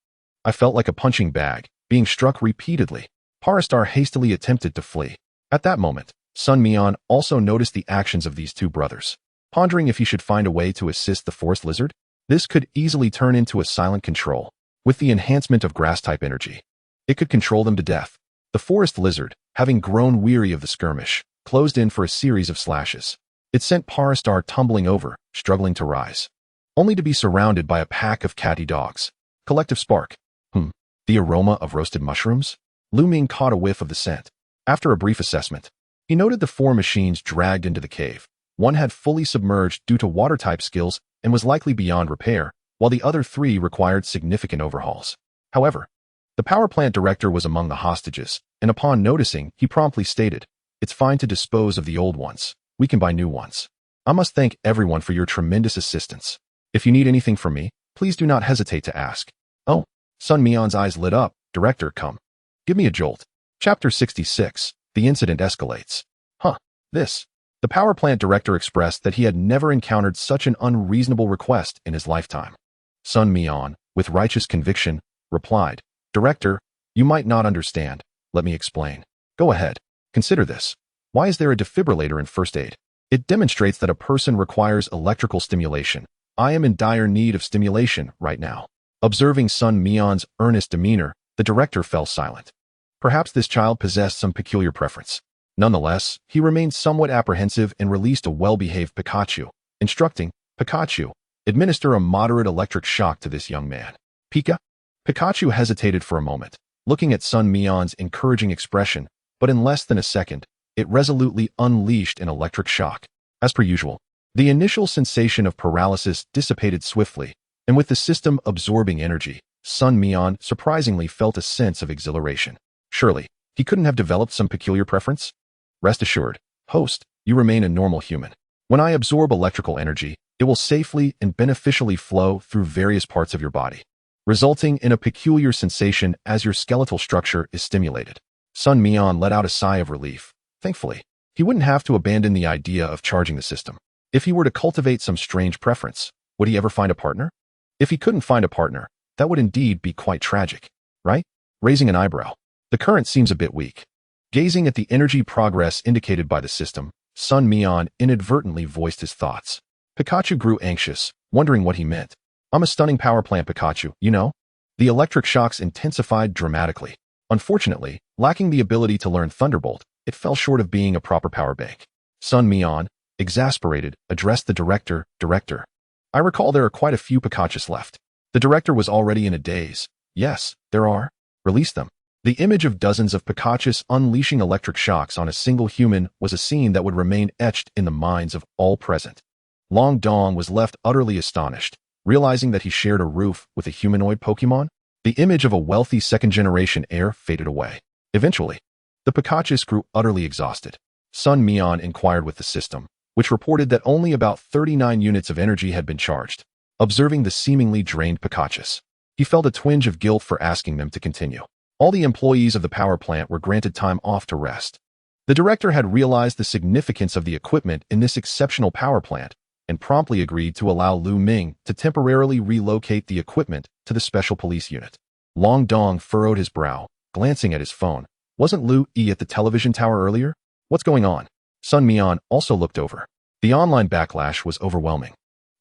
I felt like a punching bag, being struck repeatedly. Parastar hastily attempted to flee. At that moment, Sun Mian also noticed the actions of these two brothers, pondering if he should find a way to assist the forest lizard. This could easily turn into a silent control. With the enhancement of grass-type energy, it could control them to death. The forest lizard, having grown weary of the skirmish, closed in for a series of slashes. It sent Parastar tumbling over, struggling to rise, only to be surrounded by a pack of catty dogs. Collective spark. The aroma of roasted mushrooms? Lu Ming caught a whiff of the scent. After a brief assessment, he noted the 4 machines dragged into the cave. One had fully submerged due to water-type skills and was likely beyond repair, while the other 3 required significant overhauls. However, the power plant director was among the hostages, and upon noticing, he promptly stated, "It's fine to dispose of the old ones. We can buy new ones. I must thank everyone for your tremendous assistance. If you need anything from me, please do not hesitate to ask." Oh, Sun Mian's eyes lit up. "Director, come. Give me a jolt." Chapter 66. The incident escalates. This. The power plant director expressed that he had never encountered such an unreasonable request in his lifetime. Sun Mian, with righteous conviction, replied, "Director, You might not understand. Let me explain. Go ahead. Consider this. Why is there a defibrillator in first aid? It demonstrates that a person requires electrical stimulation. I am in dire need of stimulation right now. Observing Sun Mian's earnest demeanor, the director fell silent. Perhaps this child possessed some peculiar preference. Nonetheless, he remained somewhat apprehensive and released a well-behaved Pikachu, instructing, Pikachu, administer a moderate electric shock to this young man. Pika? Pikachu hesitated for a moment, looking at Sun Mian's encouraging expression, but in less than a second, it resolutely unleashed an electric shock. As per usual, the initial sensation of paralysis dissipated swiftly, and with the system absorbing energy, Sun Mian surprisingly felt a sense of exhilaration. Surely, he couldn't have developed some peculiar preference? Rest assured, host, you remain a normal human. When I absorb electrical energy, it will safely and beneficially flow through various parts of your body, resulting in a peculiar sensation as your skeletal structure is stimulated. Sun Mian let out a sigh of relief. Thankfully, he wouldn't have to abandon the idea of charging the system. If he were to cultivate some strange preference, would he ever find a partner? If he couldn't find a partner, that would indeed be quite tragic, right? Raising an eyebrow. The current seems a bit weak. Gazing at the energy progress indicated by the system, Sun Mian inadvertently voiced his thoughts. Pikachu grew anxious, wondering what he meant. I'm a stunning power plant, Pikachu, you know? The electric shocks intensified dramatically. Unfortunately, lacking the ability to learn Thunderbolt, it fell short of being a proper power bank. Sun Mian, exasperated, addressed the director, Director. I recall there are quite a few Pikachus left. The director was already in a daze. Yes, there are. Release them. The image of dozens of Pikachus unleashing electric shocks on a single human was a scene that would remain etched in the minds of all present. Long Dong was left utterly astonished, realizing that he shared a roof with a humanoid Pokemon. The image of a wealthy second-generation heir faded away. Eventually, the Pikachus grew utterly exhausted. Sun Mian inquired with the system, which reported that only about 39 units of energy had been charged. Observing the seemingly drained Pikachus, he felt a twinge of guilt for asking them to continue. All the employees of the power plant were granted time off to rest. The director had realized the significance of the equipment in this exceptional power plant and promptly agreed to allow Lu Ming to temporarily relocate the equipment to the special police unit. Long Dong furrowed his brow, glancing at his phone. Wasn't Lu Yi at the television tower earlier? What's going on? Sun Mian also looked over. The online backlash was overwhelming,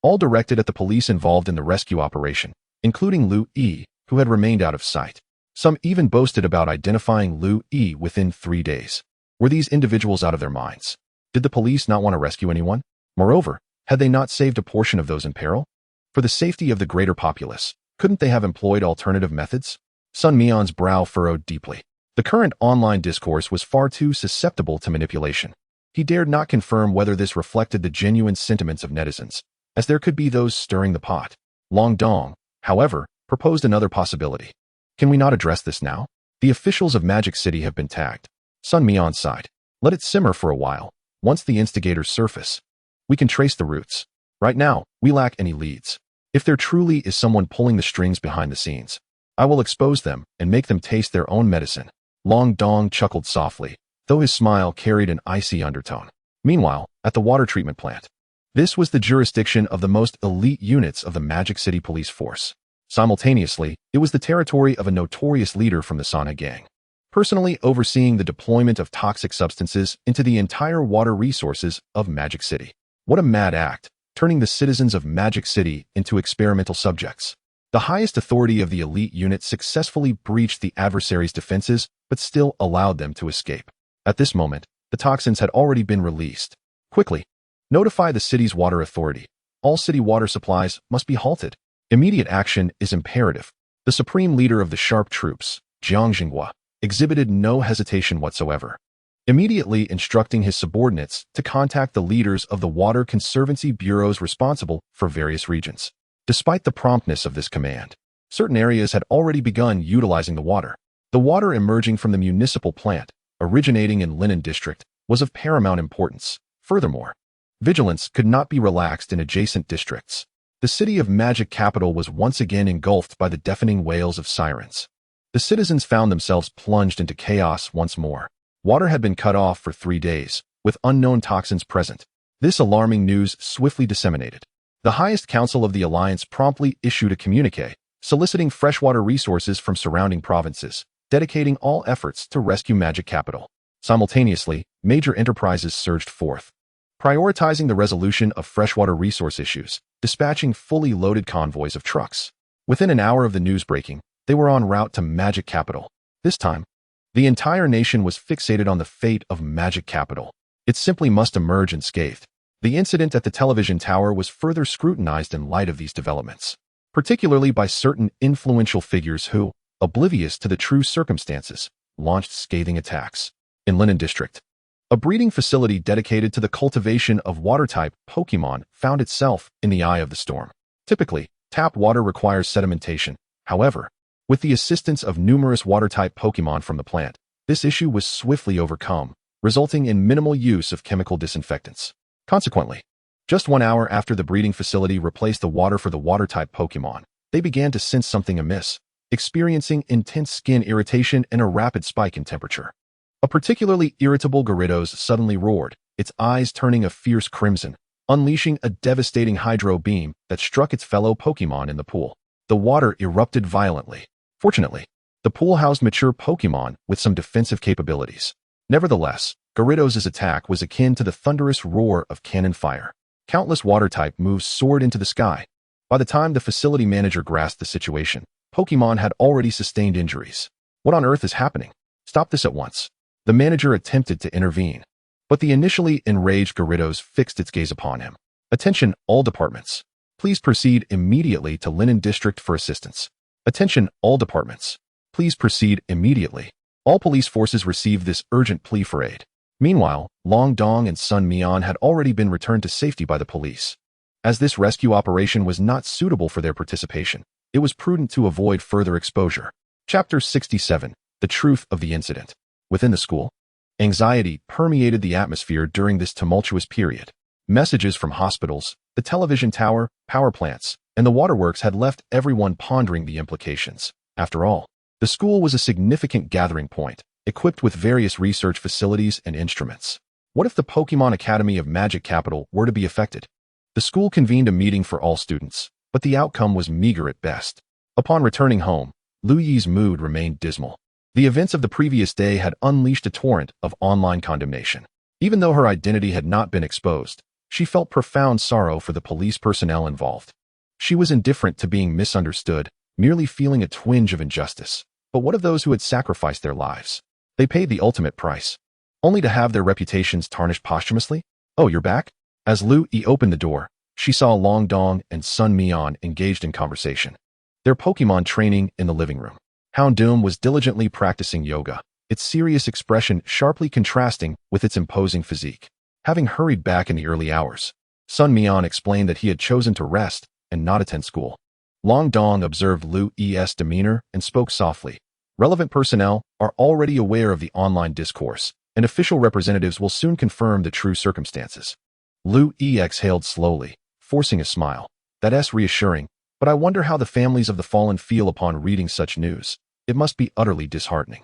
all directed at the police involved in the rescue operation, including Lu Yi, who had remained out of sight. Some even boasted about identifying Lu Yi within 3 days. Were these individuals out of their minds? Did the police not want to rescue anyone? Moreover, had they not saved a portion of those in peril? For the safety of the greater populace, couldn't they have employed alternative methods? Sun Mian's brow furrowed deeply. The current online discourse was far too susceptible to manipulation. He dared not confirm whether this reflected the genuine sentiments of netizens, as there could be those stirring the pot. Long Dong, however, proposed another possibility. Can we not address this now? The officials of Magic City have been tagged. Sun Mian sighed. Let it simmer for a while. Once the instigators surface, we can trace the roots. Right now, we lack any leads. If there truly is someone pulling the strings behind the scenes, I will expose them and make them taste their own medicine. Long Dong chuckled softly, though his smile carried an icy undertone. Meanwhile, at the water treatment plant, this was the jurisdiction of the most elite units of the Magic City police force. Simultaneously, it was the territory of a notorious leader from the Sana gang, personally overseeing the deployment of toxic substances into the entire water resources of Magic City. What a mad act, turning the citizens of Magic City into experimental subjects. The highest authority of the elite unit successfully breached the adversary's defenses, but still allowed them to escape. At this moment, the toxins had already been released. Quickly, notify the city's water authority. All city water supplies must be halted. Immediate action is imperative. The supreme leader of the sharp troops, Jiang Jinghua, exhibited no hesitation whatsoever, immediately instructing his subordinates to contact the leaders of the water conservancy bureaus responsible for various regions. Despite the promptness of this command, certain areas had already begun utilizing the water. The water emerging from the municipal plant, originating in Linen District, was of paramount importance. Furthermore, vigilance could not be relaxed in adjacent districts. The city of Magic Capital was once again engulfed by the deafening wails of sirens. The citizens found themselves plunged into chaos once more. Water had been cut off for 3 days, with unknown toxins present. This alarming news swiftly disseminated. The highest council of the Alliance promptly issued a communique, soliciting freshwater resources from surrounding provinces, dedicating all efforts to rescue Magic Capital. Simultaneously, major enterprises surged forth, prioritizing the resolution of freshwater resource issues, dispatching fully loaded convoys of trucks. Within an hour of the news breaking, they were en route to Magic Capital. This time, the entire nation was fixated on the fate of Magic Capital. It simply must emerge unscathed. The incident at the television tower was further scrutinized in light of these developments, particularly by certain influential figures who, oblivious to the true circumstances, launched scathing attacks. In Linen District, a breeding facility dedicated to the cultivation of water-type Pokémon found itself in the eye of the storm. Typically, tap water requires sedimentation. However, with the assistance of numerous water-type Pokémon from the plant, this issue was swiftly overcome, resulting in minimal use of chemical disinfectants. Consequently, just 1 hour after the breeding facility replaced the water for the water-type Pokémon, they began to sense something amiss, experiencing intense skin irritation and a rapid spike in temperature. A particularly irritable Gyarados suddenly roared, its eyes turning a fierce crimson, unleashing a devastating hydro beam that struck its fellow Pokémon in the pool. The water erupted violently. Fortunately, the pool housed mature Pokémon with some defensive capabilities. Nevertheless, Gyarados' attack was akin to the thunderous roar of cannon fire. Countless water-type moves soared into the sky. By the time the facility manager grasped the situation, Pokémon had already sustained injuries. What on earth is happening? Stop this at once. The manager attempted to intervene, but the initially enraged Gyarados fixed its gaze upon him. Attention, all departments. Please proceed immediately to Linen District for assistance. Attention, all departments. Please proceed immediately. All police forces received this urgent plea for aid. Meanwhile, Long Dong and Sun Mian had already been returned to safety by the police. As this rescue operation was not suitable for their participation, it was prudent to avoid further exposure. Chapter 67. The Truth of the Incident. Within the school, anxiety permeated the atmosphere during this tumultuous period. Messages from hospitals, the television tower, power plants, and the waterworks had left everyone pondering the implications. After all, the school was a significant gathering point, equipped with various research facilities and instruments. What if the Pokémon Academy of Magic Capital were to be affected? The school convened a meeting for all students, but the outcome was meager at best. Upon returning home, Lu Yi's mood remained dismal. The events of the previous day had unleashed a torrent of online condemnation. Even though her identity had not been exposed, she felt profound sorrow for the police personnel involved. She was indifferent to being misunderstood, merely feeling a twinge of injustice. But what of those who had sacrificed their lives? They paid the ultimate price, only to have their reputations tarnished posthumously? Oh, you're back? As Lu Yi opened the door, she saw Long Dong and Sun Mian engaged in conversation. Their Pokémon training in the living room. Houndoom was diligently practicing yoga, its serious expression sharply contrasting with its imposing physique. Having hurried back in the early hours, Sun Mian explained that he had chosen to rest and not attend school. Long Dong observed Lu Yi's demeanor and spoke softly. Relevant personnel are already aware of the online discourse, and official representatives will soon confirm the true circumstances. Lu Yi exhaled slowly, forcing a smile. That's reassuring, but I wonder how the families of the fallen feel upon reading such news. It must be utterly disheartening.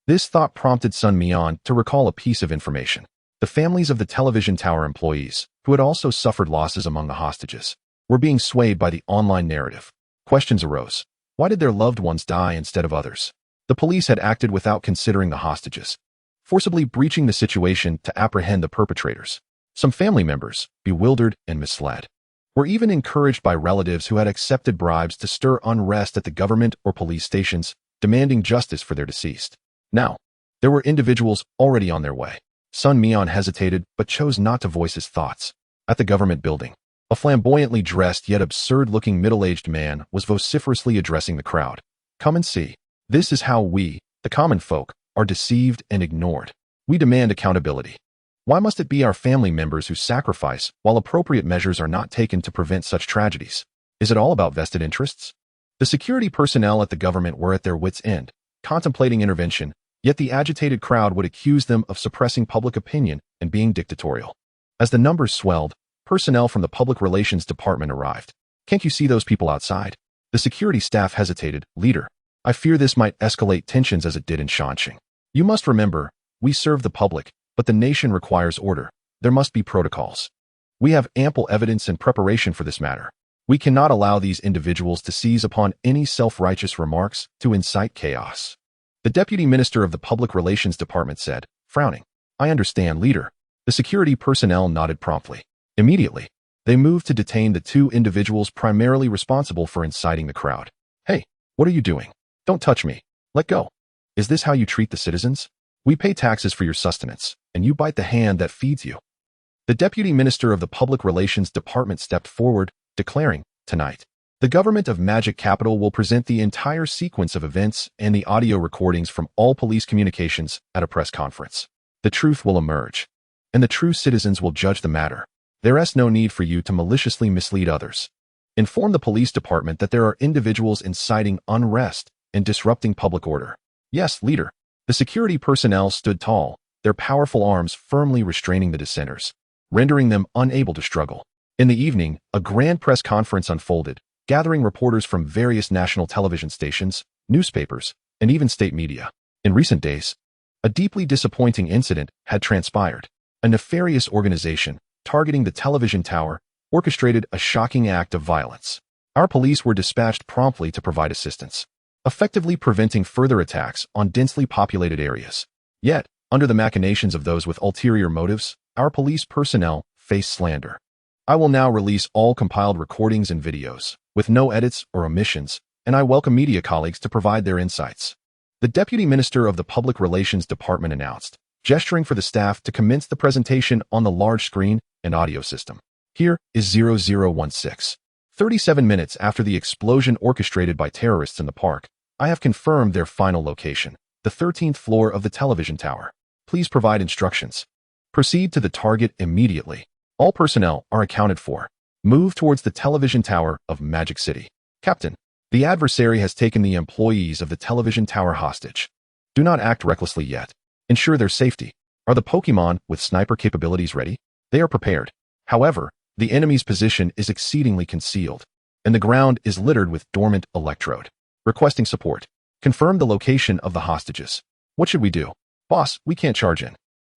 This thought prompted Sun Mian to recall a piece of information. The families of the television tower employees, who had also suffered losses among the hostages, were being swayed by the online narrative. Questions arose. Why did their loved ones die instead of others? The police had acted without considering the hostages, forcibly breaching the situation to apprehend the perpetrators. Some family members, bewildered and misled, were even encouraged by relatives who had accepted bribes to stir unrest at the government or police stations, demanding justice for their deceased. Now, there were individuals already on their way. Sun Mian hesitated but chose not to voice his thoughts. At the government building, a flamboyantly dressed yet absurd-looking middle-aged man was vociferously addressing the crowd. Come and see. This is how we, the common folk, are deceived and ignored. We demand accountability. Why must it be our family members who sacrifice while appropriate measures are not taken to prevent such tragedies? Is it all about vested interests? The security personnel at the government were at their wits' end, contemplating intervention, yet the agitated crowd would accuse them of suppressing public opinion and being dictatorial. As the numbers swelled, personnel from the public relations department arrived. Can't you see those people outside? The security staff hesitated. Leader, I fear this might escalate tensions as it did in Shanxing. You must remember, we serve the public, but the nation requires order. There must be protocols. We have ample evidence and preparation for this matter. We cannot allow these individuals to seize upon any self-righteous remarks to incite chaos. The deputy minister of the Public Relations Department said, frowning. I understand, leader. The security personnel nodded promptly. Immediately, they moved to detain the two individuals primarily responsible for inciting the crowd. Hey, what are you doing? Don't touch me. Let go. Is this how you treat the citizens? We pay taxes for your sustenance, and you bite the hand that feeds you. The deputy minister of the Public Relations Department stepped forward, declaring, tonight, the government of Magic Capital will present the entire sequence of events and the audio recordings from all police communications at a press conference. The truth will emerge, and the true citizens will judge the matter. There is no need for you to maliciously mislead others. Inform the police department that there are individuals inciting unrest and disrupting public order. Yes, leader. The security personnel stood tall, their powerful arms firmly restraining the dissenters, rendering them unable to struggle. In the evening, a grand press conference unfolded, gathering reporters from various national television stations, newspapers, and even state media. In recent days, a deeply disappointing incident had transpired. A nefarious organization, targeting the television tower, orchestrated a shocking act of violence. Our police were dispatched promptly to provide assistance, effectively preventing further attacks on densely populated areas. Yet, under the machinations of those with ulterior motives, our police personnel face slander. I will now release all compiled recordings and videos, with no edits or omissions, and I welcome media colleagues to provide their insights. The Deputy Minister of the Public Relations Department announced, gesturing for the staff to commence the presentation on the large screen and audio system. Here is 0016. 37 minutes after the explosion orchestrated by terrorists in the park, I have confirmed their final location, the 13th floor of the television tower. Please provide instructions. Proceed to the target immediately. All personnel are accounted for. Move towards the television tower of Magic City. Captain, the adversary has taken the employees of the television tower hostage. Do not act recklessly yet. Ensure their safety. Are the Pokémon with sniper capabilities ready? They are prepared. However, the enemy's position is exceedingly concealed, and the ground is littered with dormant electrode. Requesting support. Confirm the location of the hostages. What should we do? Boss, we can't charge in.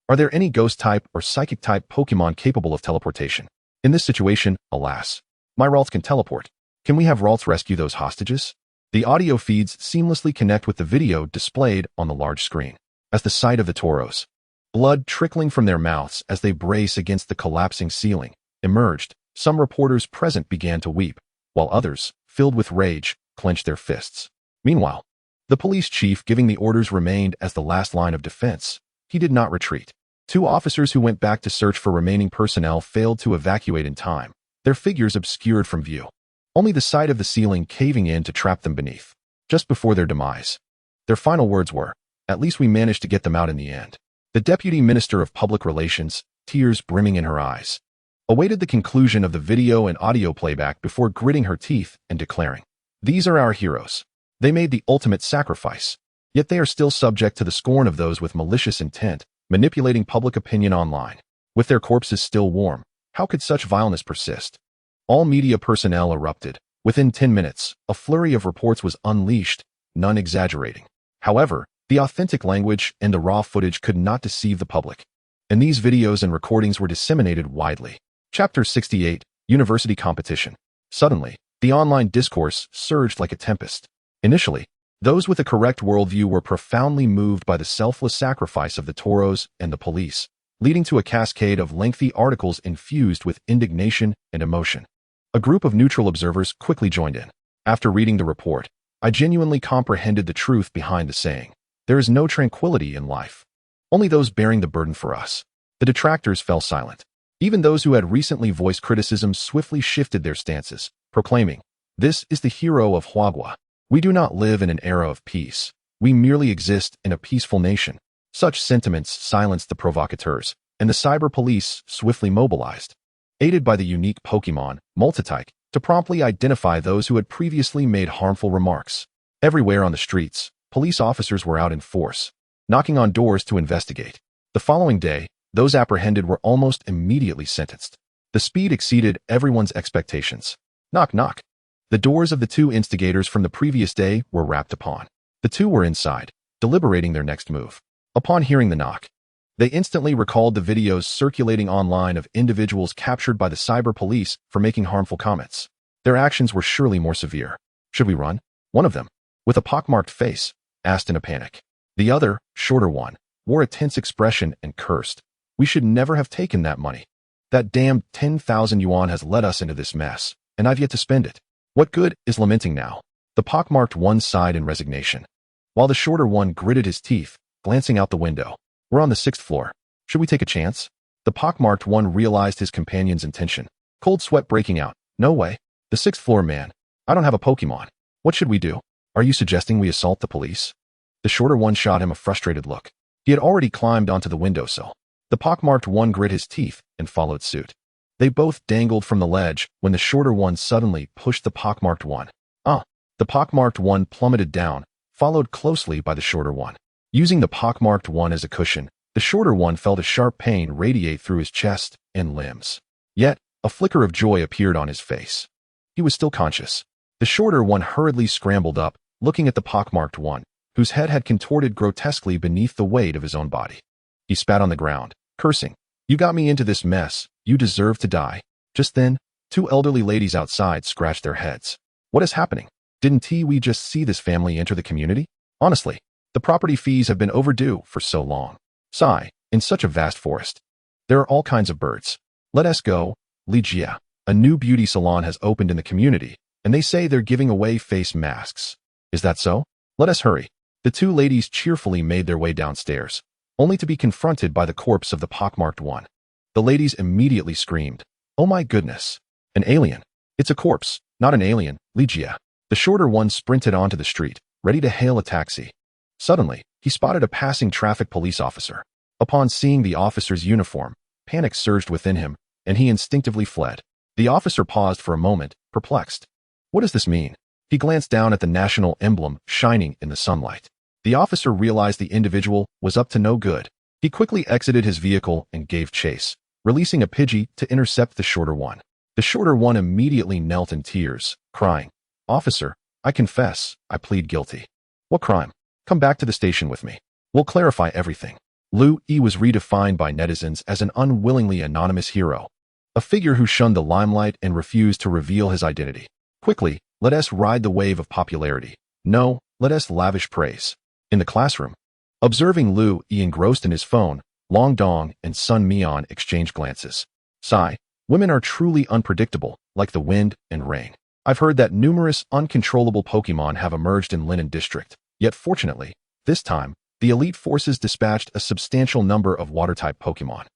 Are there any ghost-type or psychic-type Pokémon capable of teleportation? In this situation, alas, my Ralts can teleport. Can we have Ralts rescue those hostages? The audio feeds seamlessly connect with the video displayed on the large screen. As the sight of the Tauros, blood trickling from their mouths as they brace against the collapsing ceiling, emerged, some reporters present began to weep, while others, filled with rage, clenched their fists. Meanwhile, the police chief giving the orders remained as the last line of defense. He did not retreat. Two officers who went back to search for remaining personnel failed to evacuate in time, their figures obscured from view. Only the sight of the ceiling caving in to trap them beneath, just before their demise. Their final words were, "At least we managed to get them out in the end." The Deputy Minister of Public Relations, tears brimming in her eyes, awaited the conclusion of the video and audio playback before gritting her teeth and declaring, "These are our heroes. They made the ultimate sacrifice, yet they are still subject to the scorn of those with malicious intent, manipulating public opinion online. With their corpses still warm, how could such vileness persist?" All media personnel erupted. Within 10 minutes, a flurry of reports was unleashed, none exaggerating. However, the authentic language and the raw footage could not deceive the public, and these videos and recordings were disseminated widely. Chapter 68, University Competition. Suddenly, the online discourse surged like a tempest. Initially, those with a correct worldview were profoundly moved by the selfless sacrifice of the Tauros and the police, leading to a cascade of lengthy articles infused with indignation and emotion. A group of neutral observers quickly joined in. After reading the report, I genuinely comprehended the truth behind the saying, "There is no tranquility in life. Only those bearing the burden for us." The detractors fell silent. Even those who had recently voiced criticism swiftly shifted their stances, proclaiming, "This is the hero of Huagua. We do not live in an era of peace. We merely exist in a peaceful nation." Such sentiments silenced the provocateurs, and the cyber police swiftly mobilized, aided by the unique Pokémon, Multitike, to promptly identify those who had previously made harmful remarks. Everywhere on the streets, police officers were out in force, knocking on doors to investigate. The following day, those apprehended were almost immediately sentenced. The speed exceeded everyone's expectations. Knock, knock. The doors of the two instigators from the previous day were rapped upon. The two were inside, deliberating their next move. Upon hearing the knock, they instantly recalled the videos circulating online of individuals captured by the cyber police for making harmful comments. Their actions were surely more severe. "Should we run?" one of them, with a pockmarked face, asked in a panic. The other, shorter one, wore a tense expression and cursed. We should never have taken that money. That damned 10,000 yuan has led us into this mess, and I've yet to spend it. What good is lamenting now? The pockmarked one sighed in resignation, while the shorter one gritted his teeth, glancing out the window. We're on the 6th floor. Should we take a chance? The pockmarked one realized his companion's intention. Cold sweat breaking out. No way. The 6th floor, man. I don't have a Pokemon. What should we do? Are you suggesting we assault the police? The shorter one shot him a frustrated look. He had already climbed onto the windowsill. The pockmarked one grit his teeth and followed suit. They both dangled from the ledge when the shorter one suddenly pushed the pockmarked one. The pockmarked one plummeted down, followed closely by the shorter one. Using the pockmarked one as a cushion, the shorter one felt a sharp pain radiate through his chest and limbs. Yet, a flicker of joy appeared on his face. He was still conscious. The shorter one hurriedly scrambled up, looking at the pockmarked one, whose head had contorted grotesquely beneath the weight of his own body. He spat on the ground, cursing. You got me into this mess. You deserve to die. Just then, 2 elderly ladies outside scratched their heads. What is happening? Didn't we just see this family enter the community? Honestly, the property fees have been overdue for so long. Sigh, in such a vast forest. There are all kinds of birds. Let us go. Lugia, a new beauty salon has opened in the community, and they say they're giving away face masks. Is that so? Let us hurry. The 2 ladies cheerfully made their way downstairs, only to be confronted by the corpse of the pockmarked one. The ladies immediately screamed. Oh my goodness. An alien. It's a corpse, not an alien, Lugia. The shorter one sprinted onto the street, ready to hail a taxi. Suddenly, he spotted a passing traffic police officer. Upon seeing the officer's uniform, panic surged within him, and he instinctively fled. The officer paused for a moment, perplexed. What does this mean? He glanced down at the national emblem shining in the sunlight. The officer realized the individual was up to no good. He quickly exited his vehicle and gave chase, releasing a Pidgey to intercept the shorter one. The shorter one immediately knelt in tears, crying, Officer, I confess, I plead guilty. What crime? Come back to the station with me. We'll clarify everything. Lu E was redefined by netizens as an unwillingly anonymous hero, a figure who shunned the limelight and refused to reveal his identity. Quickly, let us ride the wave of popularity. No, let us lavish praise. In the classroom, observing Lu E engrossed in his phone, Long Dong and Sun Mian exchanged glances. Sigh, women are truly unpredictable, like the wind and rain. I've heard that numerous uncontrollable Pokemon have emerged in Linen District, yet fortunately, this time, the elite forces dispatched a substantial number of water-type Pokemon,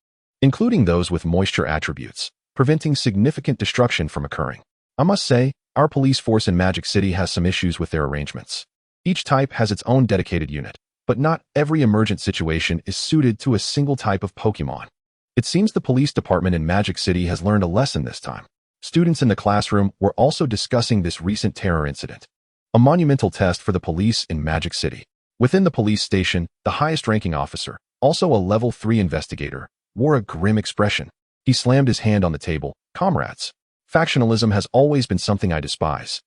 including those with moisture attributes, preventing significant destruction from occurring. I must say, our police force in Magic City has some issues with their arrangements. Each type has its own dedicated unit, but not every emergent situation is suited to a single type of Pokemon. It seems the police department in Magic City has learned a lesson this time. Students in the classroom were also discussing this recent terror incident, a monumental test for the police in Magic City. Within the police station, the highest-ranking officer, also a level 3 investigator, wore a grim expression. He slammed his hand on the table. Comrades, factionalism has always been something I despise.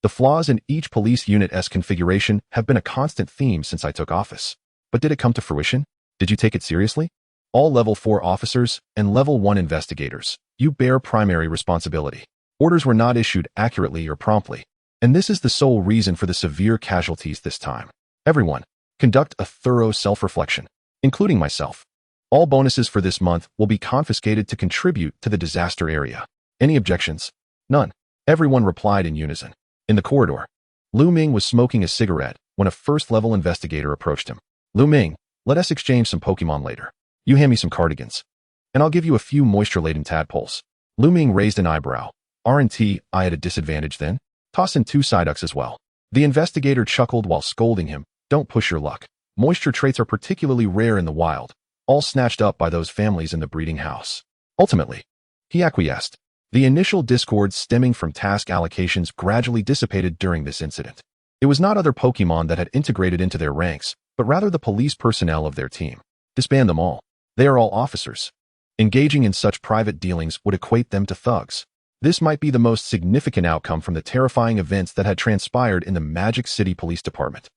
The flaws in each police unit's configuration have been a constant theme since I took office. But did it come to fruition? Did you take it seriously? All level 4 officers and level 1 investigators, you bear primary responsibility. Orders were not issued accurately or promptly, and this is the sole reason for the severe casualties this time. Everyone, conduct a thorough self-reflection, including myself. All bonuses for this month will be confiscated to contribute to the disaster area. Any objections? None. Everyone replied in unison. In the corridor, Lu Ming was smoking a cigarette when a first-level investigator approached him. Lu Ming, let us exchange some Pokemon later. You hand me some cardigans, and I'll give you a few moisture-laden tadpoles. Lu Ming raised an eyebrow. Aren't I at a disadvantage then? Toss in 2 Psyducks as well. The investigator chuckled while scolding him. Don't push your luck. Moisture traits are particularly rare in the wild, all snatched up by those families in the breeding house. Ultimately, he acquiesced. The initial discord stemming from task allocations gradually dissipated during this incident. It was not other Pokemon that had integrated into their ranks, but rather the police personnel of their team. Disband them all. They are all officers. Engaging in such private dealings would equate them to thugs. This might be the most significant outcome from the terrifying events that had transpired in the Magic City Police Department.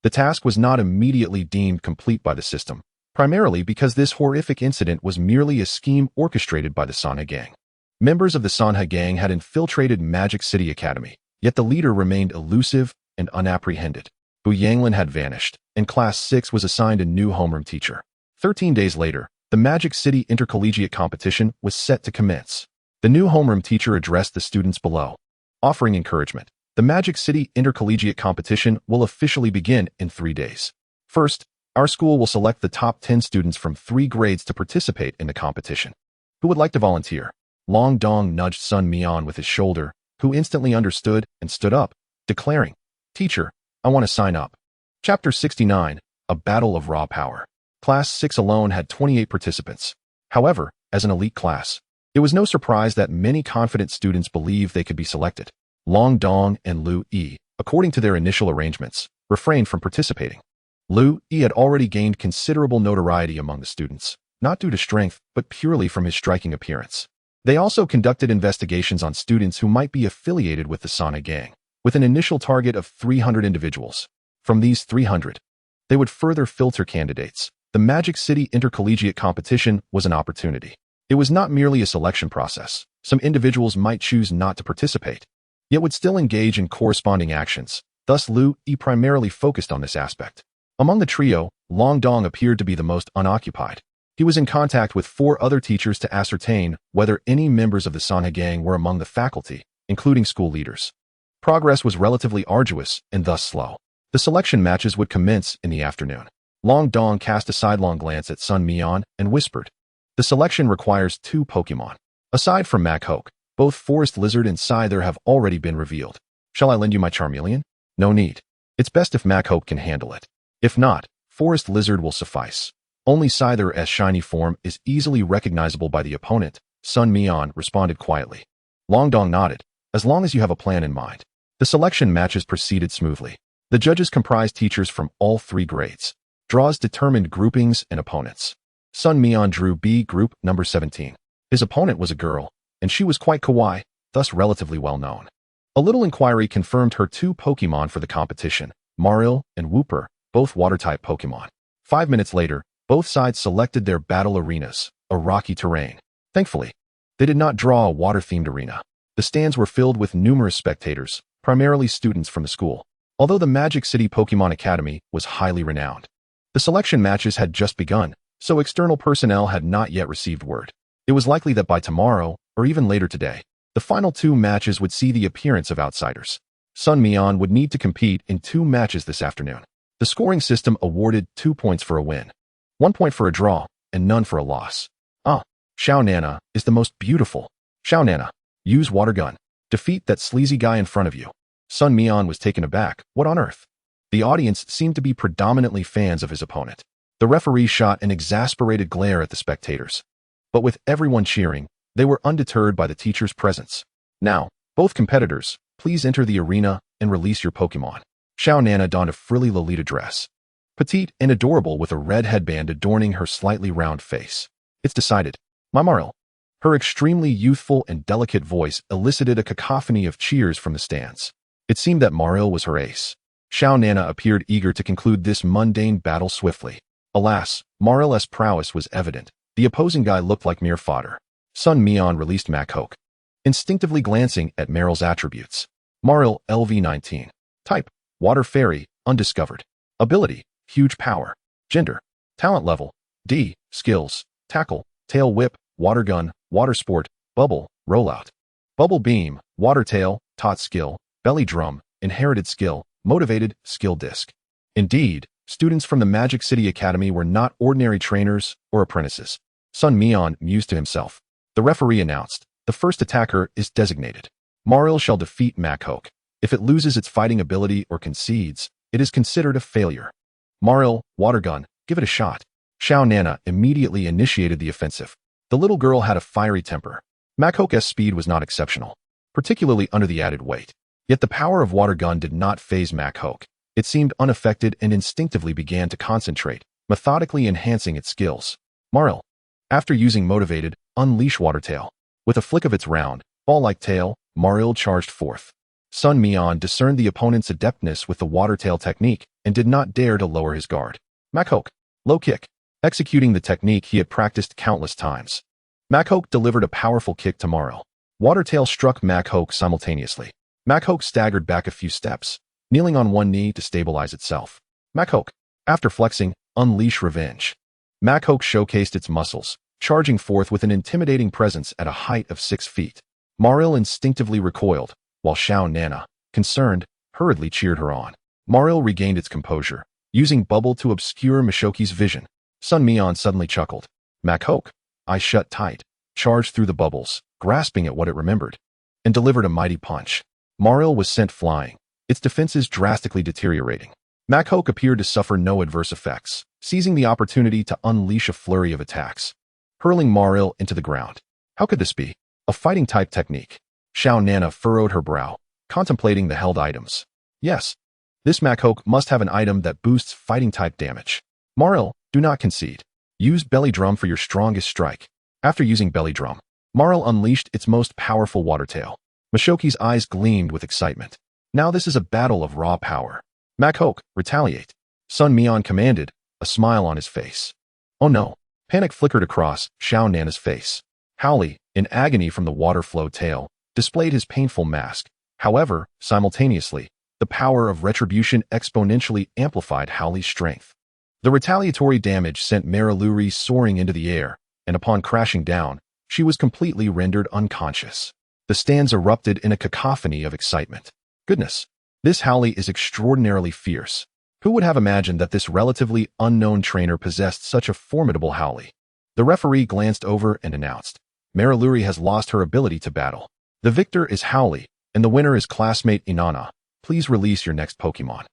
The task was not immediately deemed complete by the system, primarily because this horrific incident was merely a scheme orchestrated by the Sanha Gang. Members of the Sanha Gang had infiltrated Magic City Academy, yet the leader remained elusive and unapprehended. Bu Yanglin had vanished, and Class 6 was assigned a new homeroom teacher. 13 days later, the Magic City Intercollegiate Competition was set to commence. The new homeroom teacher addressed the students below, offering encouragement. The Magic City Intercollegiate Competition will officially begin in 3 days. First, our school will select the top 10 students from 3 grades to participate in the competition. Who would like to volunteer? Long Dong nudged Sun Mian with his shoulder, who instantly understood and stood up, declaring, "Teacher, I want to sign up." Chapter 69, A Battle of Raw Power. Class 6 alone had 28 participants. However, as an elite class, it was no surprise that many confident students believed they could be selected. Long Dong and Lu Yi, according to their initial arrangements, refrained from participating. Lu Yi had already gained considerable notoriety among the students, not due to strength, but purely from his striking appearance. They also conducted investigations on students who might be affiliated with the Sana gang, with an initial target of 300 individuals. From these 300, they would further filter candidates. The Magic City Intercollegiate Competition was an opportunity. It was not merely a selection process. Some individuals might choose not to participate, yet would still engage in corresponding actions. Thus, Lu Yi primarily focused on this aspect. Among the trio, Long Dong appeared to be the most unoccupied. He was in contact with 4 other teachers to ascertain whether any members of the Sana gang were among the faculty, including school leaders. Progress was relatively arduous and thus slow. The selection matches would commence in the afternoon. Long Dong cast a sidelong glance at Sun Mian and whispered, "The selection requires 2 Pokémon. Aside from Machoke, both Forest Lizard and Scyther have already been revealed. Shall I lend you my Charmeleon? No need. It's best if Machoke can handle it. If not, Forest Lizard will suffice. Only Scyther's shiny form is easily recognizable by the opponent," Sun Mian responded quietly. Long Dong nodded, "As long as you have a plan in mind." The selection matches proceeded smoothly. The judges comprised teachers from all 3 grades. Draws determined groupings and opponents. Sun Mian drew B group number 17. His opponent was a girl, and she was quite kawaii, thus relatively well known. A little inquiry confirmed her 2 Pokémon for the competition, Marill and Wooper, both water-type Pokémon. 5 minutes later, both sides selected their battle arenas, a rocky terrain. Thankfully, they did not draw a water-themed arena. The stands were filled with numerous spectators, primarily students from the school. Although the Magic City Pokémon Academy was highly renowned, the selection matches had just begun, so external personnel had not yet received word. It was likely that by tomorrow, or even later today, the final 2 matches would see the appearance of outsiders. Sun Mian would need to compete in 2 matches this afternoon. The scoring system awarded 2 points for a win, 1 point for a draw, and none for a loss. Xiao Nana is the most beautiful. Xiao Nana, use water gun. Defeat that sleazy guy in front of you. Sun Mian was taken aback. What on earth? The audience seemed to be predominantly fans of his opponent. The referee shot an exasperated glare at the spectators. But with everyone cheering, they were undeterred by the teacher's presence. "Now, both competitors, please enter the arena and release your Pokémon." Xiao Nana donned a frilly Lolita dress, petite and adorable with a red headband adorning her slightly round face. "It's decided. My Marill." Her extremely youthful and delicate voice elicited a cacophony of cheers from the stands. It seemed that Marill was her ace. Xiao Nana appeared eager to conclude this mundane battle swiftly. Alas, Marill's prowess was evident. The opposing guy looked like mere fodder. Sun Mian released Machoke, instinctively glancing at Marill's attributes. Marill LV19. Type, Water Fairy, undiscovered. Ability, huge power. Gender, talent level, D. Skills, tackle, tail whip, water gun, water sport, bubble, rollout. Bubble beam, water tail, taught skill, belly drum, inherited skill, motivated, skill disc. Indeed, students from the Magic City Academy were not ordinary trainers or apprentices. Sun Mian mused to himself. The referee announced, "The first attacker is designated. Marill shall defeat Machoke. If it loses its fighting ability or concedes, it is considered a failure. Marill, water gun, give it a shot." Xiao Nana immediately initiated the offensive. The little girl had a fiery temper. Machoke's speed was not exceptional, particularly under the added weight. Yet the power of water gun did not faze Machoke. It seemed unaffected and instinctively began to concentrate, methodically enhancing its skills. Marill, after using motivated, unleash water tail. With a flick of its round, ball-like tail, Marill charged forth. Sun Mian discerned the opponent's adeptness with the water tail technique and did not dare to lower his guard. Machoke, low kick. Executing the technique he had practiced countless times, Machoke delivered a powerful kick to Marill. Water tail struck Machoke simultaneously. Machoke staggered back a few steps, kneeling on one knee to stabilize itself. Machoke, after flexing, unleash revenge. Machoke showcased its muscles, charging forth with an intimidating presence at a height of 6 feet. Marill instinctively recoiled, while Xiao Nana, concerned, hurriedly cheered her on. Marill regained its composure, using bubble to obscure Machoke's vision. Sun Mian suddenly chuckled. Machoke, eyes shut tight, charged through the bubbles, grasping at what it remembered, and delivered a mighty punch. Marill was sent flying, its defenses drastically deteriorating. Machoke appeared to suffer no adverse effects, seizing the opportunity to unleash a flurry of attacks, hurling Marill into the ground. How could this be? A fighting-type technique. Xiao Nana furrowed her brow, contemplating the held items. Yes, this Machoke must have an item that boosts fighting-type damage. Marill, do not concede. Use Belly Drum for your strongest strike. After using Belly Drum, Marill unleashed its most powerful water tail. Machoke's eyes gleamed with excitement. Now this is a battle of raw power. Machoke, retaliate. Sun Mian commanded, a smile on his face. Oh no. Panic flickered across Xiao Nana's face. Howley, in agony from the water-flowed tail, displayed his painful mask. However, simultaneously, the power of retribution exponentially amplified Howley's strength. The retaliatory damage sent Mariluri soaring into the air, and upon crashing down, she was completely rendered unconscious. The stands erupted in a cacophony of excitement. Goodness, this Howley is extraordinarily fierce. Who would have imagined that this relatively unknown trainer possessed such a formidable Howley? The referee glanced over and announced, Mariluri has lost her ability to battle. The victor is Howley, and the winner is classmate Inanna. Please release your next Pokemon.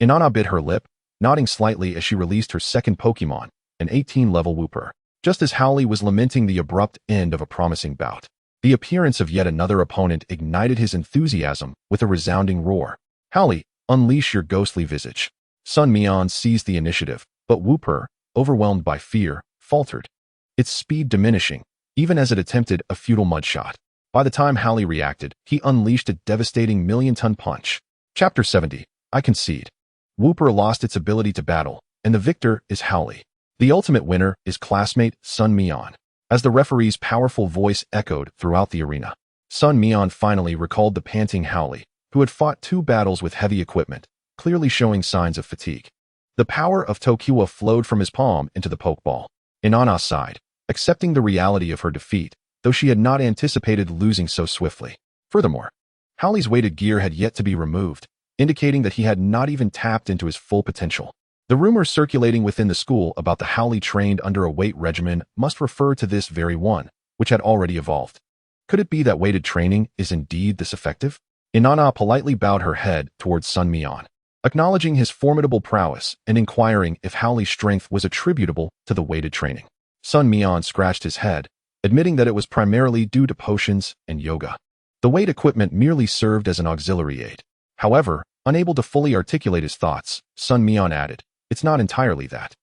Inanna bit her lip, nodding slightly as she released her second Pokemon, an 18-level Wooper. Just as Howley was lamenting the abrupt end of a promising bout, the appearance of yet another opponent ignited his enthusiasm with a resounding roar. Howley, unleash your ghostly visage. Sun Mian seized the initiative, but Wooper, overwhelmed by fear, faltered, its speed diminishing, even as it attempted a futile mudshot. By the time Howley reacted, he unleashed a devastating million-ton punch. Chapter 70. I concede. Wooper lost its ability to battle, and the victor is Howley. The ultimate winner is classmate Sun Mian. As the referee's powerful voice echoed throughout the arena, Sun Mian finally recalled the panting Howley, who had fought 2 battles with heavy equipment, clearly showing signs of fatigue. The power of Tokiwa flowed from his palm into the Pokeball. Inanna sighed, accepting the reality of her defeat, though she had not anticipated losing so swiftly. Furthermore, Howley's weighted gear had yet to be removed, indicating that he had not even tapped into his full potential. The rumors circulating within the school about the Howley trained under a weight regimen must refer to this very one, which had already evolved. Could it be that weighted training is indeed this effective? Inanna politely bowed her head towards Sun Mian, acknowledging his formidable prowess and inquiring if Howley's strength was attributable to the weighted training. Sun Mian scratched his head, admitting that it was primarily due to potions and yoga. The weight equipment merely served as an auxiliary aid. However, unable to fully articulate his thoughts, Sun Mian added, it's not entirely that.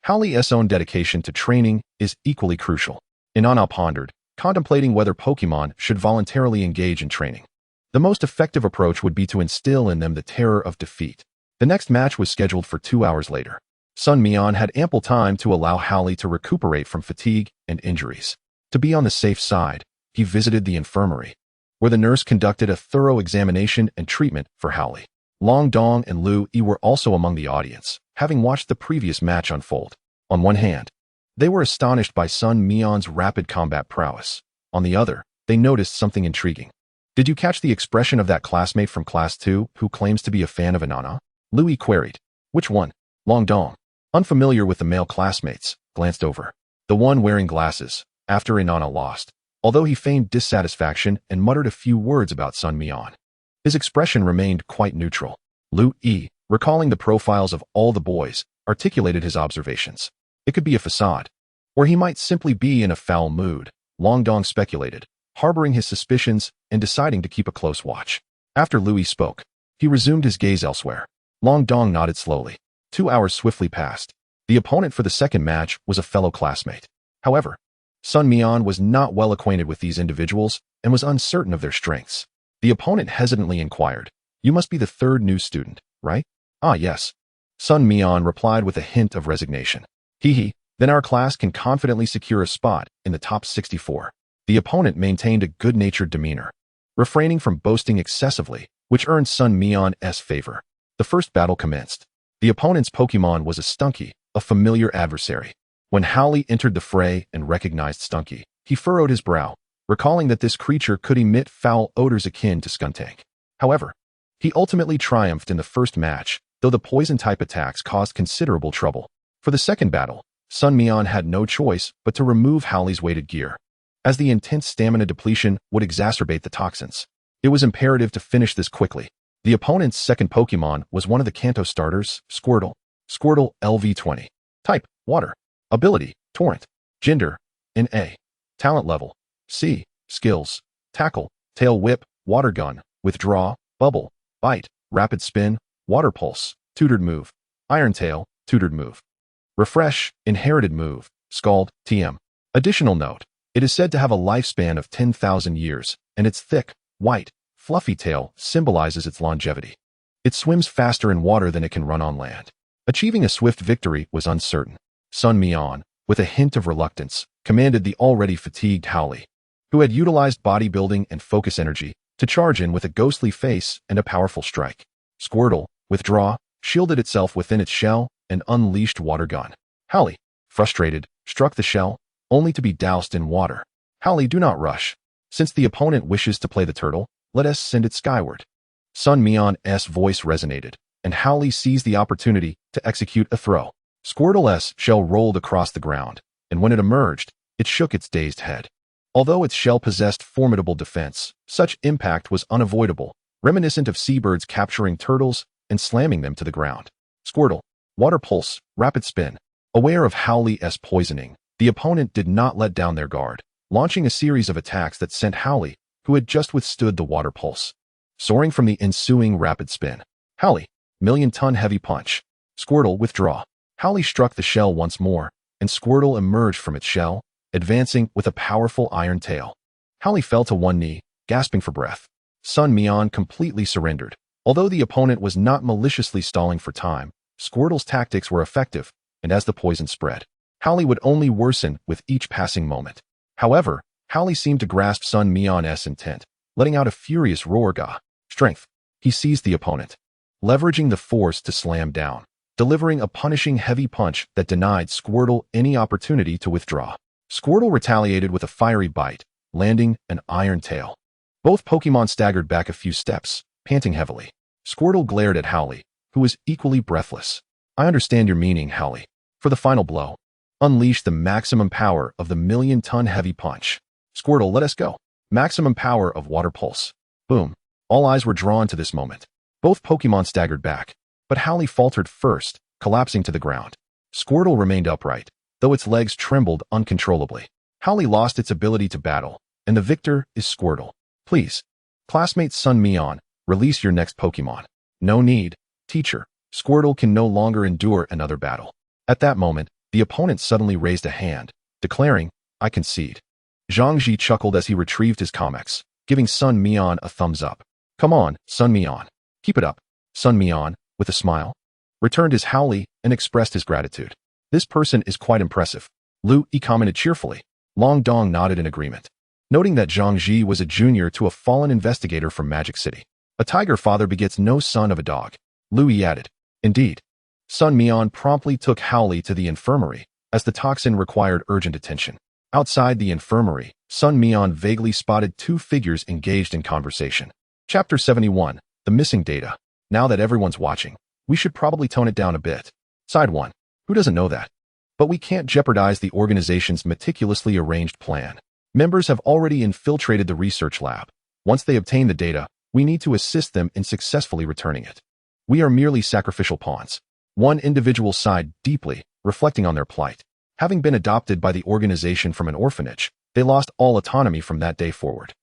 Howley's own dedication to training is equally crucial. Inanna pondered, contemplating whether Pokemon should voluntarily engage in training. The most effective approach would be to instill in them the terror of defeat. The next match was scheduled for 2 hours later. Sun Mian had ample time to allow Howley to recuperate from fatigue and injuries. To be on the safe side, he visited the infirmary, where the nurse conducted a thorough examination and treatment for Howley. Long Dong and Lu Yi were also among the audience, having watched the previous match unfold. On one hand, they were astonished by Sun Mian's rapid combat prowess. On the other, they noticed something intriguing. Did you catch the expression of that classmate from Class 2 who claims to be a fan of Inanna? Lu Yi queried. Which one? Long Dong, unfamiliar with the male classmates, glanced over. The one wearing glasses, after Inanna lost, although he feigned dissatisfaction and muttered a few words about Sun Mian. His expression remained quite neutral. Lu Yi, recalling the profiles of all the boys, articulated his observations. It could be a facade, or he might simply be in a foul mood, Long Dong speculated, harboring his suspicions and deciding to keep a close watch. After Lu Yi spoke, he resumed his gaze elsewhere. Long Dong nodded slowly. 2 hours swiftly passed. The opponent for the second match was a fellow classmate. However, Sun Mian was not well acquainted with these individuals and was uncertain of their strengths. The opponent hesitantly inquired, you must be the 3rd new student, right? Ah, yes. Sun Mian replied with a hint of resignation. Then our class can confidently secure a spot in the top 64. The opponent maintained a good-natured demeanor, refraining from boasting excessively, which earned Sun Mian's favor. The first battle commenced. The opponent's Pokemon was a Stunky, a familiar adversary. When Howley entered the fray and recognized Stunky, he furrowed his brow, recalling that this creature could emit foul odors akin to Skuntank. However, he ultimately triumphed in the first match, though the poison-type attacks caused considerable trouble. For the second battle, Sun Mian had no choice but to remove Howley's weighted gear. As the intense stamina depletion would exacerbate the toxins, it was imperative to finish this quickly. The opponent's second Pokemon was one of the Kanto starters, Squirtle. Squirtle LV20. Type, Water. Ability, Torrent. Gender, NA. Talent level, C. Skills, Tackle, Tail Whip, Water Gun, Withdraw, Bubble, Bite, Rapid Spin, Water Pulse, Tutored Move, Iron Tail, Tutored Move. Refresh, Inherited Move, Scald, TM. Additional note, it is said to have a lifespan of 10,000 years, and its thick, white, fluffy tail symbolizes its longevity. It swims faster in water than it can run on land. Achieving a swift victory was uncertain. Sun Mian, with a hint of reluctance, commanded the already fatigued Howley, who had utilized bodybuilding and focus energy, to charge in with a ghostly face and a powerful strike. Squirtle, Withdraw, shielded itself within its shell and unleashed Water Gun. Howley, frustrated, struck the shell, only to be doused in water. Howley, do not rush. Since the opponent wishes to play the turtle, let us send it skyward. Sun Mian's voice resonated, and Howley seized the opportunity to execute a throw. Squirtle's shell rolled across the ground, and when it emerged, it shook its dazed head. Although its shell possessed formidable defense, such impact was unavoidable, reminiscent of seabirds capturing turtles and slamming them to the ground. Squirtle, Water Pulse, Rapid Spin. Aware of Howley's poisoning, the opponent did not let down their guard, launching a series of attacks that sent Howley, who had just withstood the Water Pulse, soaring from the ensuing Rapid Spin. Howley, Million-Ton Heavy Punch. Squirtle, Withdraw. Howley struck the shell once more, and Squirtle emerged from its shell, advancing with a powerful iron tail. Howley fell to one knee, gasping for breath. Sun Mian completely surrendered. Although the opponent was not maliciously stalling for time, Squirtle's tactics were effective, and as the poison spread, Howley would only worsen with each passing moment. However, Howley seemed to grasp Sun Mian's intent, letting out a furious roar. Strength. He seized the opponent, leveraging the force to slam down, delivering a punishing heavy punch that denied Squirtle any opportunity to withdraw. Squirtle retaliated with a fiery bite, landing an iron tail. Both Pokemon staggered back a few steps, panting heavily. Squirtle glared at Howley, who was equally breathless. I understand your meaning, Howley. For the final blow, unleash the maximum power of the Million-Ton Heavy Punch. Squirtle, let us go. Maximum power of Water Pulse. Boom. All eyes were drawn to this moment. Both Pokemon staggered back, but Howley faltered first, collapsing to the ground. Squirtle remained upright, though its legs trembled uncontrollably. Howley lost its ability to battle, and the victor is Squirtle. Please, classmate Sun Mian, release your next Pokemon. No need, teacher. Squirtle can no longer endure another battle. At that moment, the opponent suddenly raised a hand, declaring, I concede. Zhang Ji chuckled as he retrieved his comics, giving Sun Mian a thumbs up. Come on, Sun Mian. Keep it up. Sun Mian, with a smile, returned his Howley and expressed his gratitude. This person is quite impressive. Lu Yi commented cheerfully. Long Dong nodded in agreement, noting that Zhang Ji was a junior to a fallen investigator from Magic City. A tiger father begets no son of a dog. Lu Yi added. Indeed. Sun Mian promptly took Howley to the infirmary, as the toxin required urgent attention. Outside the infirmary, Sun Mian vaguely spotted two figures engaged in conversation. Chapter 71, The Missing Data. Now that everyone's watching, we should probably tone it down a bit. Side 1. Who doesn't know that? But we can't jeopardize the organization's meticulously arranged plan. Members have already infiltrated the research lab. Once they obtain the data, we need to assist them in successfully returning it. We are merely sacrificial pawns. One individual sighed deeply, reflecting on their plight. Having been adopted by the organization from an orphanage, they lost all autonomy from that day forward.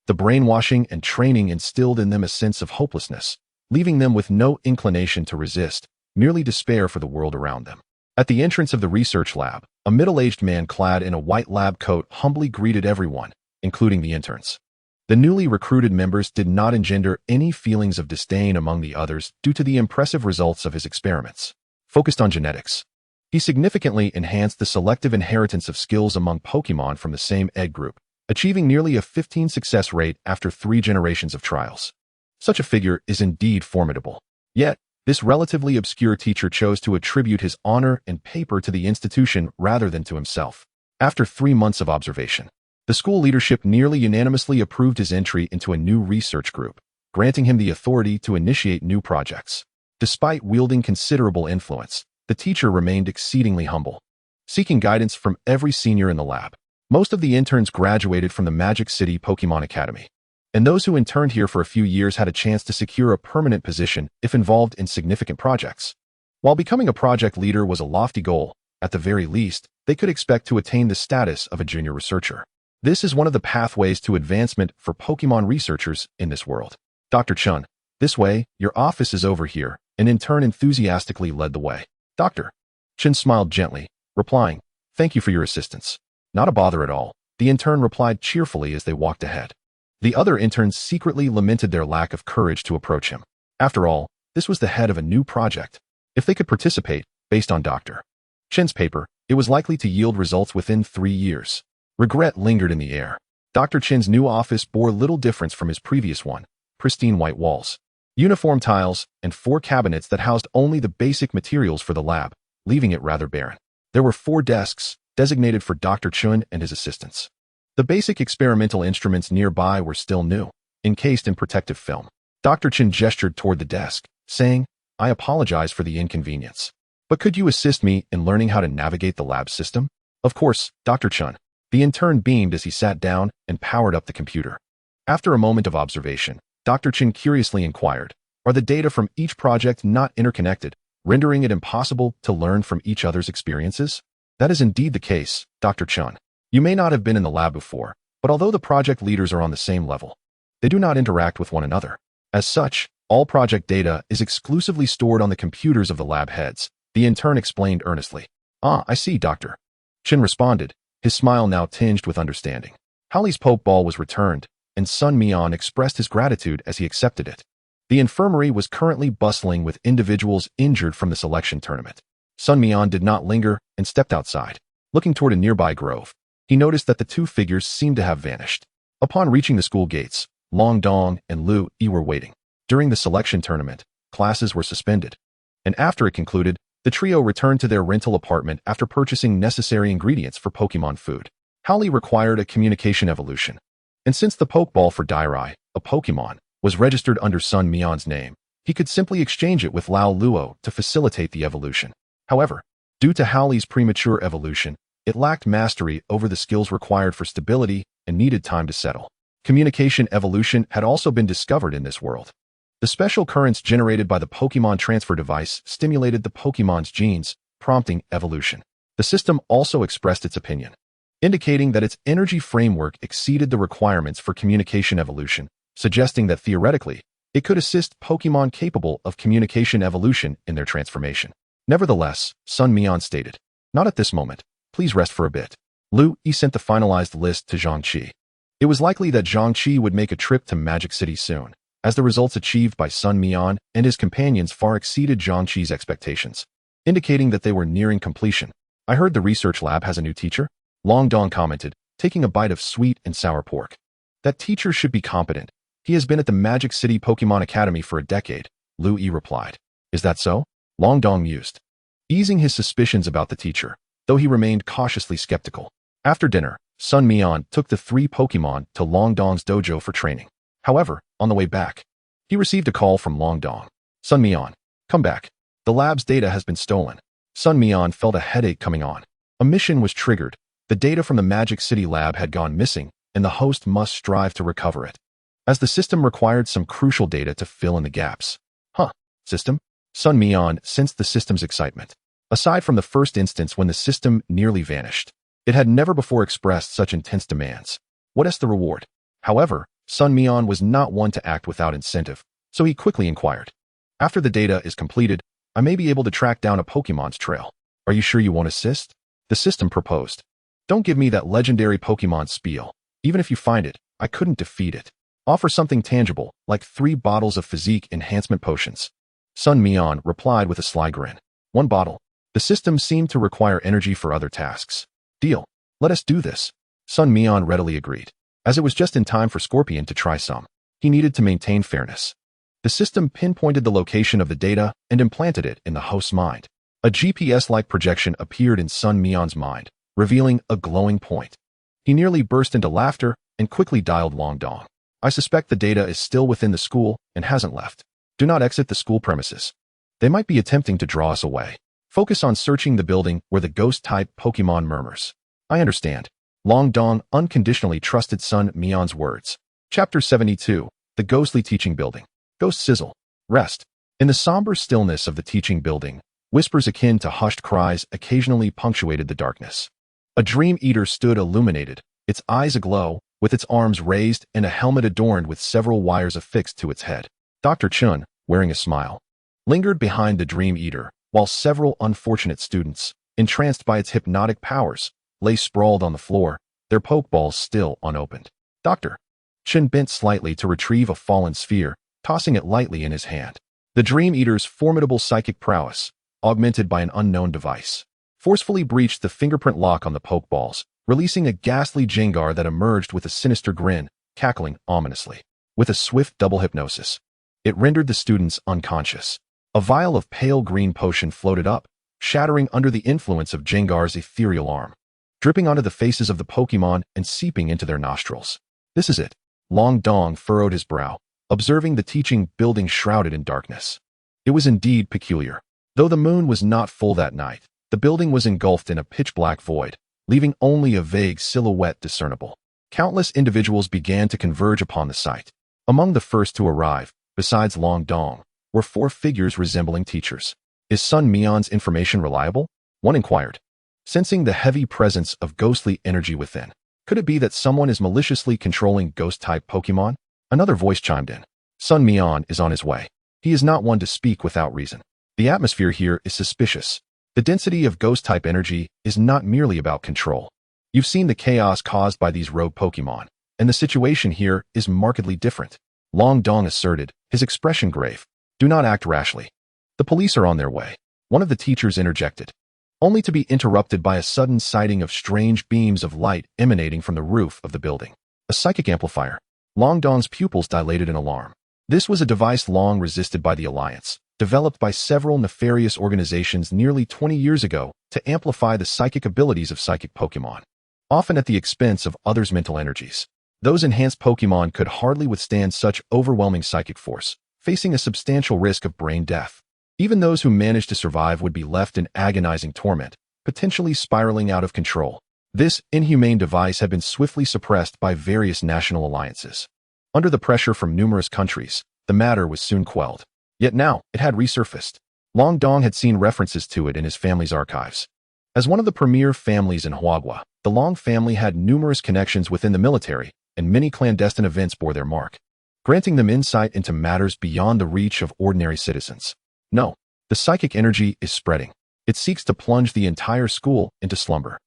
The brainwashing and training instilled in them a sense of hopelessness, leaving them with no inclination to resist, merely despair for the world around them. At the entrance of the research lab, a middle-aged man clad in a white lab coat humbly greeted everyone, including the interns. The newly recruited members did not engender any feelings of disdain among the others due to the impressive results of his experiments. Focused on genetics, he significantly enhanced the selective inheritance of skills among Pokemon from the same egg group, achieving nearly a 15 success rate after 3 generations of trials. Such a figure is indeed formidable. Yet, This relatively obscure teacher chose to attribute his honor and paper to the institution rather than to himself. After 3 months of observation, the school leadership nearly unanimously approved his entry into a new research group, granting him the authority to initiate new projects. Despite wielding considerable influence, the teacher remained exceedingly humble, seeking guidance from every senior in the lab. Most of the interns graduated from the Magic City Pokémon Academy, and those who interned here for a few years had a chance to secure a permanent position if involved in significant projects. While becoming a project leader was a lofty goal, at the very least, they could expect to attain the status of a junior researcher. This is one of the pathways to advancement for Pokémon researchers in this world. Dr. Chun, this way, your office is over here, an intern enthusiastically led the way. Dr. Chun smiled gently, replying, "Thank you for your assistance." "Not a bother at all," the intern replied cheerfully as they walked ahead. The other interns secretly lamented their lack of courage to approach him. After all, this was the head of a new project. If they could participate, based on Dr. Chen's paper, it was likely to yield results within 3 years. Regret lingered in the air. Dr. Chen's new office bore little difference from his previous one: pristine white walls, uniform tiles, and 4 cabinets that housed only the basic materials for the lab, leaving it rather barren. There were 4 desks, designated for Dr. Chun and his assistants. The basic experimental instruments nearby were still new, encased in protective film. Dr. Chun gestured toward the desk, saying, "I apologize for the inconvenience. But could you assist me in learning how to navigate the lab system?" "Of course, Dr. Chun." The intern beamed as he sat down and powered up the computer. After a moment of observation, Dr. Chun curiously inquired, "Are the data from each project not interconnected, rendering it impossible to learn from each other's experiences?" "That is indeed the case, Dr. Chun. You may not have been in the lab before, but although the project leaders are on the same level, they do not interact with one another. As such, all project data is exclusively stored on the computers of the lab heads," the intern explained earnestly. "Ah, I see, Dr. Chin responded, his smile now tinged with understanding. Halley's Pokeball was returned, and Sun Mian expressed his gratitude as he accepted it. The infirmary was currently bustling with individuals injured from the selection tournament. Sun Mian did not linger and stepped outside. Looking toward a nearby grove, he noticed that the 2 figures seemed to have vanished. Upon reaching the school gates, Long Dong and Lu Yi were waiting. During the selection tournament, classes were suspended, and after it concluded, the trio returned to their rental apartment after purchasing necessary ingredients for Pokemon food. Halley required a communication evolution, and since the Pokeball for Dairai, a Pokemon, was registered under Sun Mian's name, he could simply exchange it with Lao Luo to facilitate the evolution. However, due to Halley's premature evolution, it lacked mastery over the skills required for stability and needed time to settle. Communication evolution had also been discovered in this world. The special currents generated by the Pokemon transfer device stimulated the Pokemon's genes, prompting evolution. The system also expressed its opinion, indicating that its energy framework exceeded the requirements for communication evolution, suggesting that theoretically, it could assist Pokemon capable of communication evolution in their transformation. Nevertheless, Sun Mian stated, "Not at this moment. Please rest for a bit." Lu Yi sent the finalized list to Zhangqi. It was likely that Zhangqi would make a trip to Magic City soon, as the results achieved by Sun Mian and his companions far exceeded Zhangqi's expectations, indicating that they were nearing completion. "I heard the research lab has a new teacher," Long Dong commented, taking a bite of sweet and sour pork. "That teacher should be competent. He has been at the Magic City Pokemon Academy for a decade," Lu Yi replied. "Is that so?" Long Dong mused, easing his suspicions about the teacher, though he remained cautiously skeptical. After dinner, Sun Mian took the 3 Pokemon to Long Dong's dojo for training. However, on the way back, he received a call from Long Dong. "Sun Mian, come back. The lab's data has been stolen." Sun Mian felt a headache coming on. A mission was triggered. The data from the Magic City lab had gone missing, and the host must strive to recover it, as the system required some crucial data to fill in the gaps. System? Sun Mian sensed the system's excitement. Aside from the first instance when the system nearly vanished, it had never before expressed such intense demands. What is the reward? However, Sun Mian was not one to act without incentive, so he quickly inquired. "After the data is completed, I may be able to track down a Pokemon's trail. Are you sure you won't assist?" The system proposed. "Don't give me that legendary Pokemon spiel. Even if you find it, I couldn't defeat it. Offer something tangible, like 3 bottles of physique enhancement potions." Sun Mian replied with a sly grin. "1 bottle. The system seemed to require energy for other tasks." "Deal. Let us do this." Sun Mian readily agreed, as it was just in time for Scorpion to try some. He needed to maintain fairness. The system pinpointed the location of the data and implanted it in the host's mind. A GPS-like projection appeared in Sun Mian's mind, revealing a glowing point. He nearly burst into laughter and quickly dialed Longdong. I suspect the data is still within the school and hasn't left. Do not exit the school premises. They might be attempting to draw us away. Focus on searching the building where the ghost-type Pokemon murmurs. I understand. Longdong unconditionally trusted Sun Mian's words. Chapter 72. The Ghostly Teaching Building. Ghost Sizzle. Rest. In the somber stillness of the teaching building, whispers akin to hushed cries occasionally punctuated the darkness. A dream eater stood illuminated, its eyes aglow, with its arms raised and a helmet adorned with several wires affixed to its head. Dr. Chun, wearing a smile, lingered behind the dream eater, while several unfortunate students, entranced by its hypnotic powers, lay sprawled on the floor, their pokeballs still unopened. Dr. Chun bent slightly to retrieve a fallen sphere, tossing it lightly in his hand. The dream eater's formidable psychic prowess, augmented by an unknown device, forcefully breached the fingerprint lock on the pokeballs, releasing a ghastly Jengar that emerged with a sinister grin, cackling ominously. With a swift double hypnosis, it rendered the students unconscious. A vial of pale green potion floated up, shattering under the influence of Jengar's ethereal arm, dripping onto the faces of the Pokemon and seeping into their nostrils. This is it. Longdong furrowed his brow, observing the teaching building shrouded in darkness. It was indeed peculiar. Though the moon was not full that night, the building was engulfed in a pitch-black void, leaving only a vague silhouette discernible. Countless individuals began to converge upon the site. Among the first to arrive, besides Longdong, were 4 figures resembling teachers. Is Sun Mian's information reliable? One inquired, sensing the heavy presence of ghostly energy within. Could it be that someone is maliciously controlling ghost-type Pokemon? Another voice chimed in. Sun Mian is on his way. He is not one to speak without reason. The atmosphere here is suspicious. The density of ghost-type energy is not merely about control. You've seen the chaos caused by these rogue Pokemon, and the situation here is markedly different. Longdong asserted, his expression grave. Do not act rashly. The police are on their way. One of the teachers interjected, only to be interrupted by a sudden sighting of strange beams of light emanating from the roof of the building. A psychic amplifier. Longdong's pupils dilated in alarm. This was a device long resisted by the Alliance, developed by several nefarious organizations nearly 20 years ago to amplify the psychic abilities of psychic Pokemon, often at the expense of others' mental energies. Those enhanced Pokemon could hardly withstand such overwhelming psychic force, facing a substantial risk of brain death. Even those who managed to survive would be left in agonizing torment, potentially spiraling out of control. This inhumane device had been swiftly suppressed by various national alliances. Under the pressure from numerous countries, the matter was soon quelled. Yet now, it had resurfaced. Longdong had seen references to it in his family's archives. As one of the premier families in Huagua, the Long family had numerous connections within the military, and many clandestine events bore their mark, granting them insight into matters beyond the reach of ordinary citizens. No, the psychic energy is spreading. It seeks to plunge the entire school into slumber.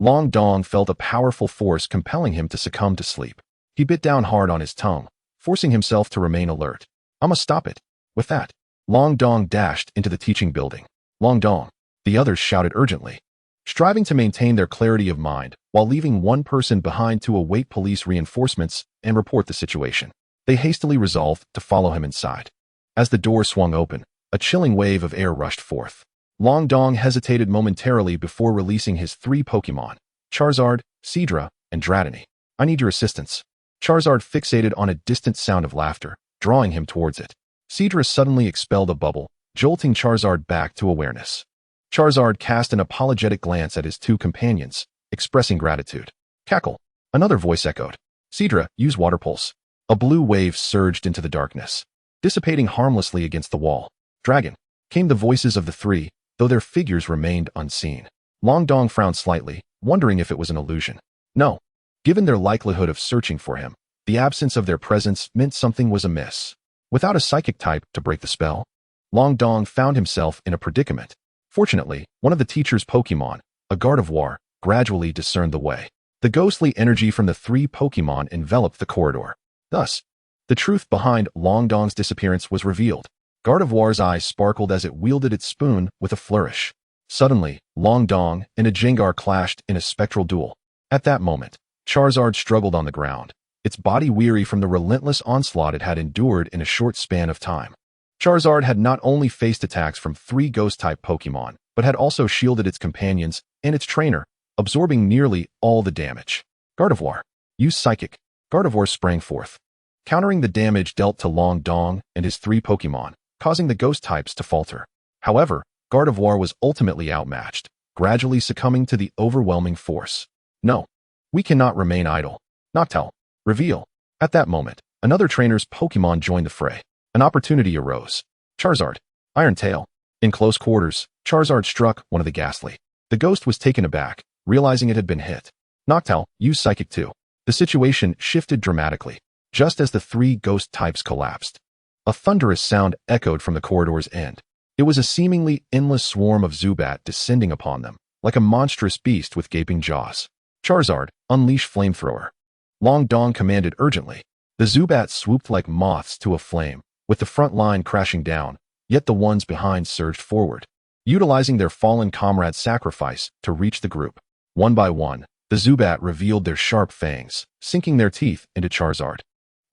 Longdong felt a powerful force compelling him to succumb to sleep. He bit down hard on his tongue, forcing himself to remain alert. I must stop it. With that, Longdong dashed into the teaching building. Longdong, the others shouted urgently, striving to maintain their clarity of mind while leaving one person behind to await police reinforcements and report the situation. They hastily resolved to follow him inside. As the door swung open, a chilling wave of air rushed forth. Longdong hesitated momentarily before releasing his 3 Pokemon, Charizard, Seadra, and Dratini. I need your assistance. Charizard fixated on a distant sound of laughter, drawing him towards it. Seadra suddenly expelled a bubble, jolting Charizard back to awareness. Charizard cast an apologetic glance at his 2 companions, expressing gratitude. Cackle. Another voice echoed. Seadra, use Water Pulse. A blue wave surged into the darkness, dissipating harmlessly against the wall. Dragon. Came the voices of the 3, though their figures remained unseen. Longdong frowned slightly, wondering if it was an illusion. No. Given their likelihood of searching for him, the absence of their presence meant something was amiss. Without a psychic type to break the spell, Longdong found himself in a predicament. Fortunately, one of the teacher's Pokemon, a Gardevoir, gradually discerned the way. The ghostly energy from the 3 Pokemon enveloped the corridor. Thus, the truth behind Longdong's disappearance was revealed. Gardevoir's eyes sparkled as it wielded its spoon with a flourish. Suddenly, Longdong and a Jengar clashed in a spectral duel. At that moment, Charizard struggled on the ground, its body weary from the relentless onslaught it had endured in a short span of time. Charizard had not only faced attacks from 3 Ghost-type Pokémon, but had also shielded its companions and its trainer, absorbing nearly all the damage. Gardevoir. Use Psychic. Gardevoir sprang forth, countering the damage dealt to Long Dong and his 3 Pokémon, causing the Ghost types to falter. However, Gardevoir was ultimately outmatched, gradually succumbing to the overwhelming force. No, we cannot remain idle. Noctowl. Reveal. At that moment, another trainer's Pokémon joined the fray. An opportunity arose. Charizard. Iron Tail. In close quarters, Charizard struck one of the Ghastly. The Ghost was taken aback, realizing it had been hit. Noctowl. Use Psychic too. The situation shifted dramatically, just as the 3 Ghost types collapsed. A thunderous sound echoed from the corridor's end. It was a seemingly endless swarm of Zubat descending upon them, like a monstrous beast with gaping jaws. Charizard. Unleash Flamethrower. Long Dong commanded urgently. The Zubats swooped like moths to a flame, with the front line crashing down, yet the ones behind surged forward, utilizing their fallen comrade's sacrifice to reach the group. One by one, the Zubat revealed their sharp fangs, sinking their teeth into Charizard,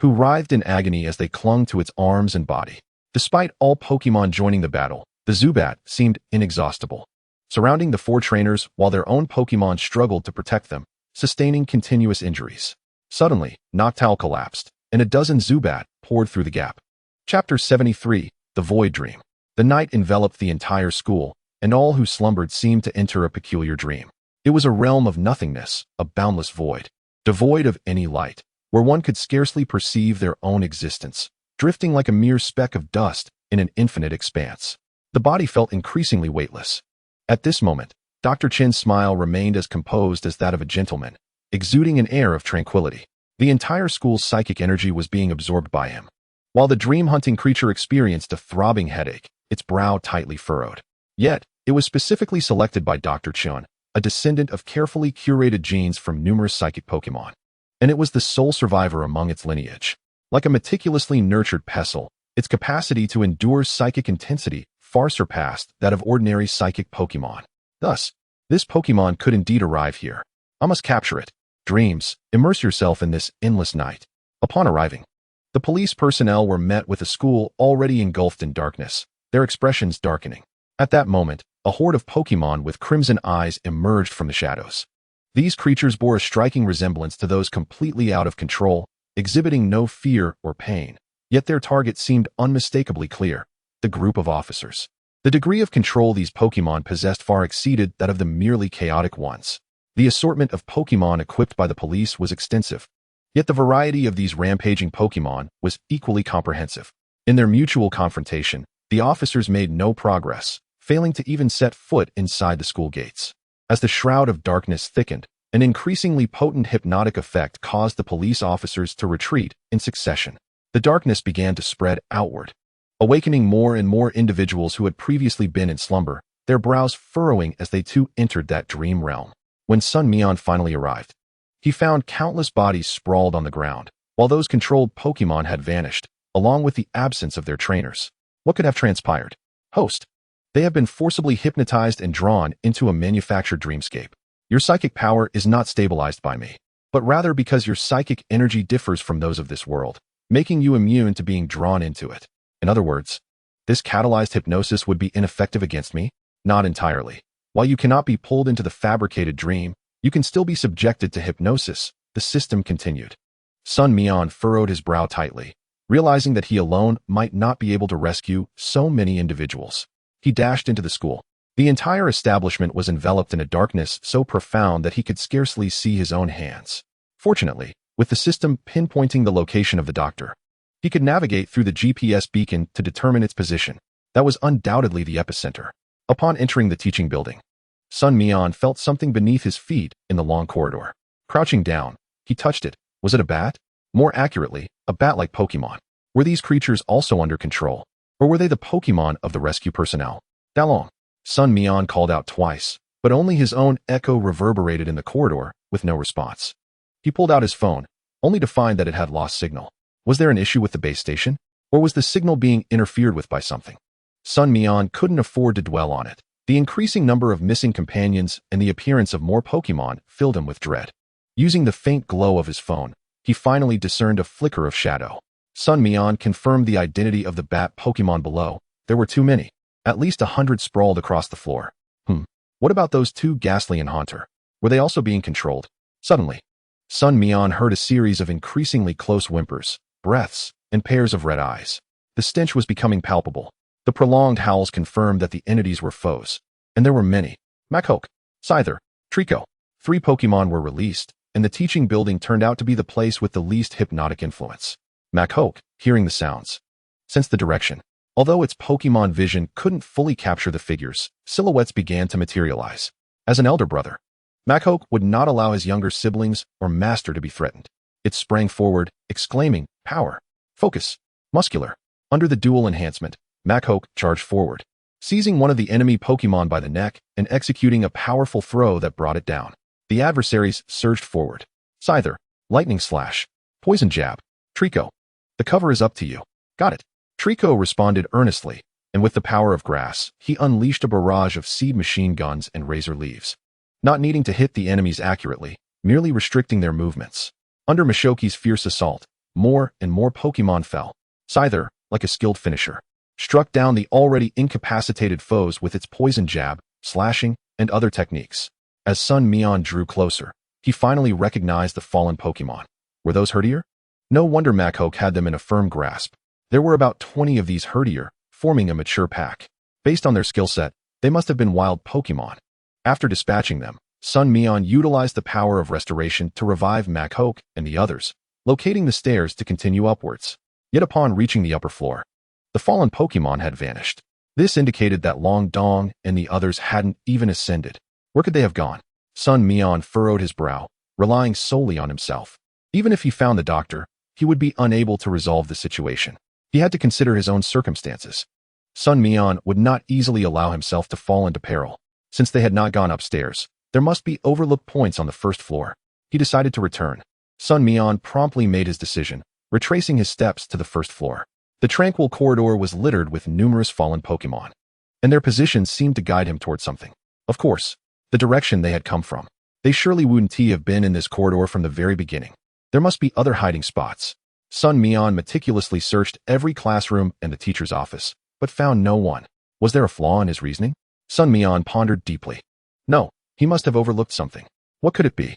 who writhed in agony as they clung to its arms and body. Despite all Pokémon joining the battle, the Zubat seemed inexhaustible, surrounding the 4 trainers while their own Pokémon struggled to protect them, sustaining continuous injuries. Suddenly, Noctowl collapsed, and a dozen Zubat poured through the gap. Chapter 73, The Void Dream. The night enveloped the entire school, and all who slumbered seemed to enter a peculiar dream. It was a realm of nothingness, a boundless void, devoid of any light, where one could scarcely perceive their own existence, drifting like a mere speck of dust in an infinite expanse. The body felt increasingly weightless. At this moment, Dr. Chin's smile remained as composed as that of a gentleman, exuding an air of tranquility. The entire school's psychic energy was being absorbed by him. While the dream-hunting creature experienced a throbbing headache, its brow tightly furrowed. Yet, it was specifically selected by Dr. Chin, a descendant of carefully curated genes from numerous psychic Pokémon. And it was the sole survivor among its lineage. Like a meticulously nurtured pestle, its capacity to endure psychic intensity far surpassed that of ordinary psychic Pokémon. Thus, this Pokémon could indeed arrive here. I must capture it. Dreams, immerse yourself in this endless night. Upon arriving, the police personnel were met with a school already engulfed in darkness, their expressions darkening. At that moment, a horde of Pokémon with crimson eyes emerged from the shadows. These creatures bore a striking resemblance to those completely out of control, exhibiting no fear or pain. Yet their target seemed unmistakably clear: the group of officers. The degree of control these Pokémon possessed far exceeded that of the merely chaotic ones. The assortment of Pokémon equipped by the police was extensive. Yet the variety of these rampaging Pokémon was equally comprehensive. In their mutual confrontation, the officers made no progress, failing to even set foot inside the school gates. As the shroud of darkness thickened, an increasingly potent hypnotic effect caused the police officers to retreat in succession. The darkness began to spread outward, awakening more and more individuals who had previously been in slumber, their brows furrowing as they too entered that dream realm. When Sun Mian finally arrived, he found countless bodies sprawled on the ground, while those controlled Pokémon had vanished, along with the absence of their trainers. What could have transpired? Host. They have been forcibly hypnotized and drawn into a manufactured dreamscape. Your psychic power is not stabilized by me, but rather because your psychic energy differs from those of this world, making you immune to being drawn into it. In other words, this catalyzed hypnosis would be ineffective against me? Not entirely. While you cannot be pulled into the fabricated dream, you can still be subjected to hypnosis, the system continued. Sun Mian furrowed his brow tightly, realizing that he alone might not be able to rescue so many individuals. He dashed into the school. The entire establishment was enveloped in a darkness so profound that he could scarcely see his own hands. Fortunately, with the system pinpointing the location of the doctor, he could navigate through the GPS beacon to determine its position. That was undoubtedly the epicenter. Upon entering the teaching building, Sun Mian felt something beneath his feet in the long corridor. Crouching down, he touched it. Was it a bat? More accurately, a bat-like Pokémon. Were these creatures also under control? Or were they the Pokémon of the rescue personnel? Dalong. Sun Mian called out twice, but only his own echo reverberated in the corridor with no response. He pulled out his phone, only to find that it had lost signal. Was there an issue with the base station? Or was the signal being interfered with by something? Sun Mian couldn't afford to dwell on it. The increasing number of missing companions and the appearance of more Pokémon filled him with dread. Using the faint glow of his phone, he finally discerned a flicker of shadow. Sun Mian confirmed the identity of the bat Pokémon below. There were too many. At least 100 sprawled across the floor. What about those two Ghastly and Haunter? Were they also being controlled? Suddenly, Sun Mian heard a series of increasingly close whimpers, breaths, and pairs of red eyes. The stench was becoming palpable. The prolonged howls confirmed that the entities were foes. And there were many. Machoke, Scyther, Trico. 3 Pokémon were released, and the teaching building turned out to be the place with the least hypnotic influence. Machoke, hearing the sounds, sensed the direction. Although its Pokémon vision couldn't fully capture the figures, silhouettes began to materialize. As an elder brother, Machoke would not allow his younger siblings or master to be threatened. It sprang forward, exclaiming, "Power! Focus! Muscular!" Under the dual enhancement, Machoke charged forward, seizing one of the enemy Pokémon by the neck and executing a powerful throw that brought it down. The adversaries surged forward. Scyther, Lightning Slash, Poison Jab, Trico. The cover is up to you. Got it. Trico responded earnestly, and with the power of grass, he unleashed a barrage of seed machine guns and razor leaves. Not needing to hit the enemies accurately, merely restricting their movements. Under Machoke's fierce assault, more and more Pokémon fell. Scyther, like a skilled finisher, struck down the already incapacitated foes with its poison jab, slashing, and other techniques. As Sun Mian drew closer, he finally recognized the fallen Pokémon. Were those Herdier? No wonder Machoke had them in a firm grasp. There were about 20 of these Herdier, forming a mature pack. Based on their skill set, they must have been wild Pokémon. After dispatching them, Sun Mian utilized the power of restoration to revive Machoke and the others, locating the stairs to continue upwards. Yet upon reaching the upper floor, the fallen Pokémon had vanished. This indicated that Long Dong and the others hadn't even ascended. Where could they have gone? Sun Mian furrowed his brow, relying solely on himself. Even if he found the doctor, he would be unable to resolve the situation. He had to consider his own circumstances. Sun Mian would not easily allow himself to fall into peril. Since they had not gone upstairs, there must be overlooked points on the first floor. He decided to return. Sun Mian promptly made his decision, retracing his steps to the first floor. The tranquil corridor was littered with numerous fallen Pokémon, and their positions seemed to guide him toward something. Of course, the direction they had come from. They surely wouldn't have been in this corridor from the very beginning. There must be other hiding spots. Sun Mian meticulously searched every classroom and the teacher's office, but found no one. Was there a flaw in his reasoning? Sun Mian pondered deeply. No, he must have overlooked something. What could it be?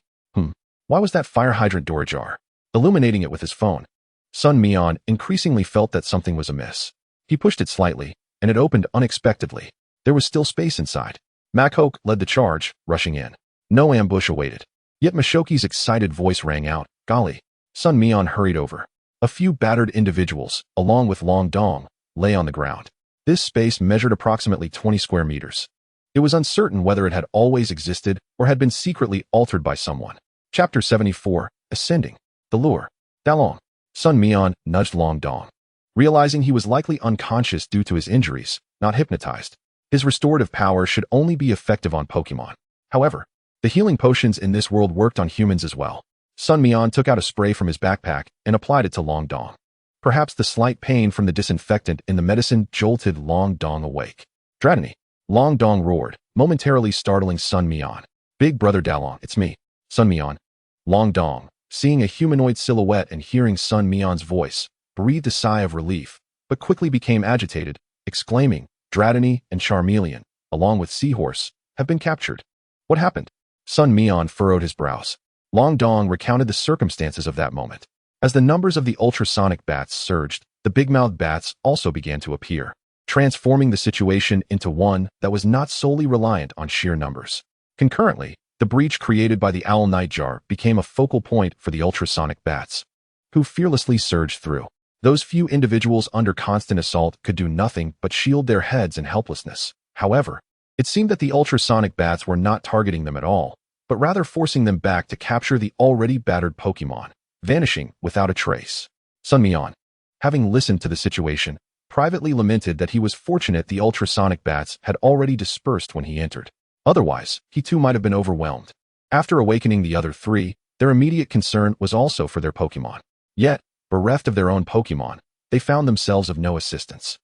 Why was that fire hydrant door ajar? Illuminating it with his phone, Sun Mian increasingly felt that something was amiss. He pushed it slightly, and it opened unexpectedly. There was still space inside. Machoke led the charge, rushing in. No ambush awaited. Yet Machoke's excited voice rang out, "Golly!" Sun Mian hurried over. A few battered individuals, along with Long Dong, lay on the ground. This space measured approximately 20 square meters. It was uncertain whether it had always existed or had been secretly altered by someone. Chapter 74, Ascending. The Lure. Dalong. Sun Mian nudged Long Dong, realizing he was likely unconscious due to his injuries, not hypnotized. His restorative power should only be effective on Pokémon. However, the healing potions in this world worked on humans as well. Sun Mian took out a spray from his backpack and applied it to Long Dong. Perhaps the slight pain from the disinfectant in the medicine jolted Long Dong awake. Dratini! Long Dong roared, momentarily startling Sun Mian. "Big brother Dalong, it's me, Sun Mian." Long Dong, seeing a humanoid silhouette and hearing Sun Mian's voice, breathed a sigh of relief, but quickly became agitated, exclaiming, "Dratini and Charmeleon, along with Seahorse, have been captured. What happened?" Sun Mian furrowed his brows. Long Dong recounted the circumstances of that moment. As the numbers of the ultrasonic bats surged, the big-mouthed bats also began to appear, transforming the situation into one that was not solely reliant on sheer numbers. Concurrently, the breach created by the owl nightjar became a focal point for the ultrasonic bats, who fearlessly surged through. Those few individuals under constant assault could do nothing but shield their heads in helplessness. However, it seemed that the ultrasonic bats were not targeting them at all, but rather forcing them back to capture the already battered Pokémon, vanishing without a trace. Sun Mian, having listened to the situation, privately lamented that he was fortunate the ultrasonic bats had already dispersed when he entered. Otherwise, he too might have been overwhelmed. After awakening the other three, their immediate concern was also for their Pokémon. Yet, bereft of their own Pokémon, they found themselves of no assistance.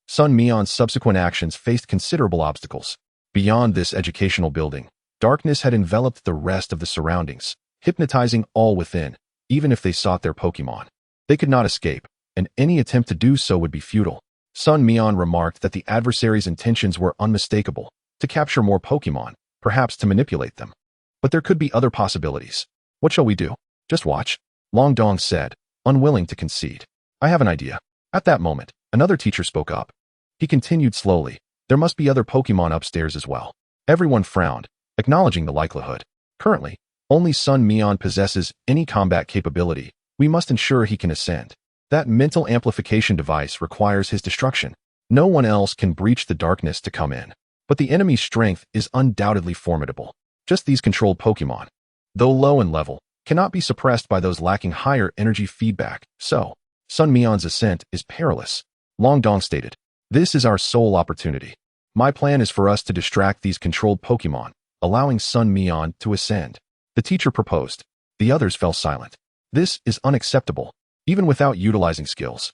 Sun Mian's subsequent actions faced considerable obstacles. Beyond this educational building, darkness had enveloped the rest of the surroundings, hypnotizing all within. even if they sought their Pokémon. They could not escape, and any attempt to do so would be futile. Sun Mian remarked that the adversary's intentions were unmistakable, to capture more Pokémon, perhaps to manipulate them. But there could be other possibilities. What shall we do? Just watch, Long Dong said, unwilling to concede. I have an idea. At that moment, another teacher spoke up. He continued slowly, there must be other Pokémon upstairs as well. Everyone frowned, acknowledging the likelihood. Currently, only Sun Mian possesses any combat capability. We must ensure he can ascend. That mental amplification device requires his destruction. No one else can breach the darkness to come in. But the enemy's strength is undoubtedly formidable. Just these controlled Pokémon, though low in level, cannot be suppressed by those lacking higher energy feedback. So, Sun Mian's ascent is perilous. Long Dong stated, this is our sole opportunity. My plan is for us to distract these controlled Pokémon, allowing Sun Mian to ascend. The teacher proposed. The others fell silent. This is unacceptable, even without utilizing skills.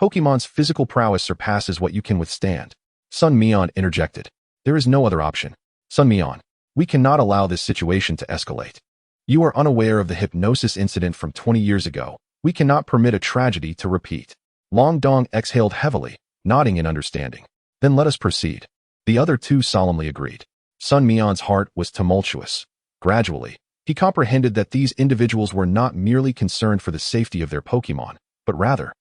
Pokémon's physical prowess surpasses what you can withstand. Sun Mian interjected. There is no other option. Sun Mian, we cannot allow this situation to escalate. You are unaware of the hypnosis incident from 20 years ago. We cannot permit a tragedy to repeat. Long Dong exhaled heavily, nodding in understanding. Then let us proceed. The other two solemnly agreed. Sun Mian's heart was tumultuous. Gradually, he comprehended that these individuals were not merely concerned for the safety of their Pokémon, but rather,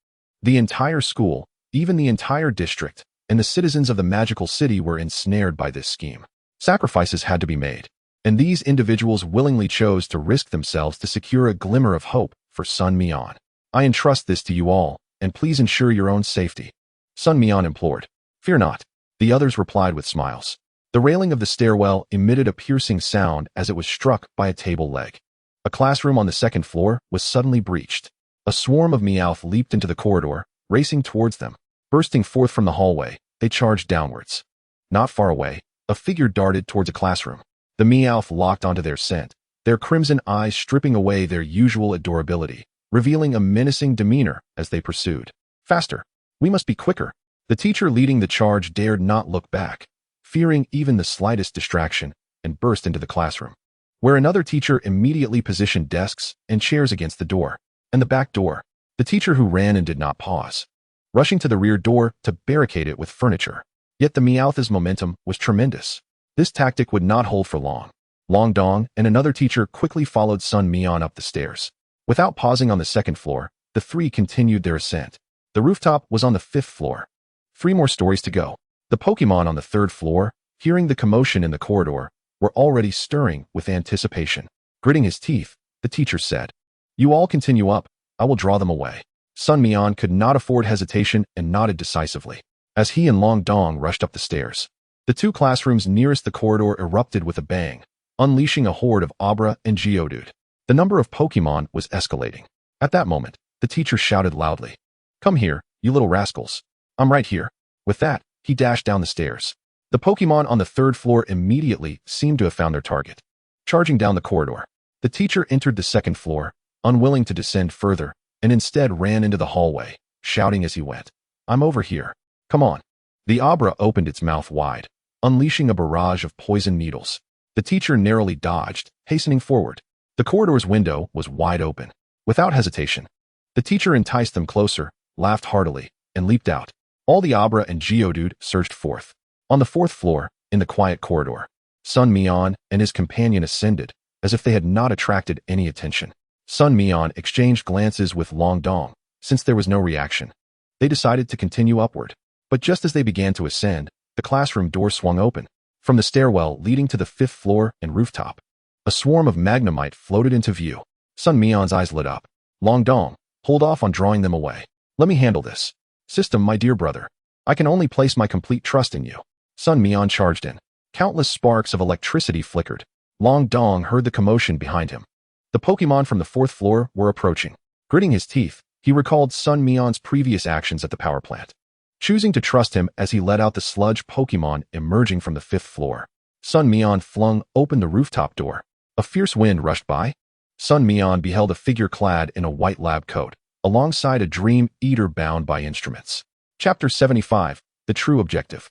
the entire school, even the entire district, and the citizens of the magical city were ensnared by this scheme. Sacrifices had to be made, and these individuals willingly chose to risk themselves to secure a glimmer of hope for Sun Mian. I entrust this to you all, and please ensure your own safety. Sun Mian implored. Fear not. The others replied with smiles. The railing of the stairwell emitted a piercing sound as it was struck by a table leg. A classroom on the second floor was suddenly breached. A swarm of Meowth leaped into the corridor, racing towards them. Bursting forth from the hallway, they charged downwards. Not far away, a figure darted towards a classroom. The Meowth locked onto their scent, their crimson eyes stripping away their usual adorability, revealing a menacing demeanor as they pursued. Faster! We must be quicker! The teacher leading the charge dared not look back, fearing even the slightest distraction, and burst into the classroom, where another teacher immediately positioned desks and chairs against the door, and the back door. The teacher who ran and did not pause, rushing to the rear door to barricade it with furniture. Yet the Meowth's momentum was tremendous. This tactic would not hold for long. Long Dong and another teacher quickly followed Sun Mian up the stairs. Without pausing on the second floor, the three continued their ascent. The rooftop was on the 5th floor. 3 more stories to go. The Pokémon on the 3rd floor, hearing the commotion in the corridor, were already stirring with anticipation. Gritting his teeth, the teacher said, You all continue up. I will draw them away. Sun Mian could not afford hesitation and nodded decisively, as he and Long Dong rushed up the stairs. The 2 classrooms nearest the corridor erupted with a bang, unleashing a horde of Abra and Geodude. The number of Pokémon was escalating. At that moment, the teacher shouted loudly, Come here, you little rascals. I'm right here. With that, he dashed down the stairs. The Pokémon on the 3rd floor immediately seemed to have found their target. Charging down the corridor, the teacher entered the 2nd floor, unwilling to descend further, and instead ran into the hallway, shouting as he went, I'm over here. Come on. The Abra opened its mouth wide, unleashing a barrage of poison needles. The teacher narrowly dodged, hastening forward. The corridor's window was wide open. Without hesitation, the teacher enticed them closer, laughed heartily, and leaped out. All the Abra and Geodude surged forth. On the 4th floor, in the quiet corridor, Sun Mian and his companion ascended, as if they had not attracted any attention. Sun Mian exchanged glances with Long Dong. Since there was no reaction, they decided to continue upward. But just as they began to ascend, the classroom door swung open. From the stairwell leading to the 5th floor and rooftop, a swarm of Magnemite floated into view. Sun Mian's eyes lit up. Long Dong, hold off on drawing them away. Let me handle this. System, my dear brother. I can only place my complete trust in you. Sun Mian charged in. Countless sparks of electricity flickered. Long Dong heard the commotion behind him. The Pokémon from the 4th floor were approaching. Gritting his teeth, he recalled Sun Mian's previous actions at the power plant, choosing to trust him as he let out the sludge Pokémon emerging from the 5th floor. Sun Mian flung open the rooftop door. A fierce wind rushed by. Sun Mian beheld a figure clad in a white lab coat, alongside a dream eater bound by instruments. Chapter 75, The True Objective.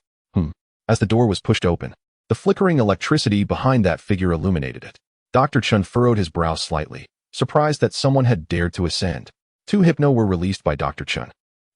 As the door was pushed open, the flickering electricity behind that figure illuminated it. Dr. Chun furrowed his brow slightly, surprised that someone had dared to ascend. 2 Hypno were released by Dr. Chun,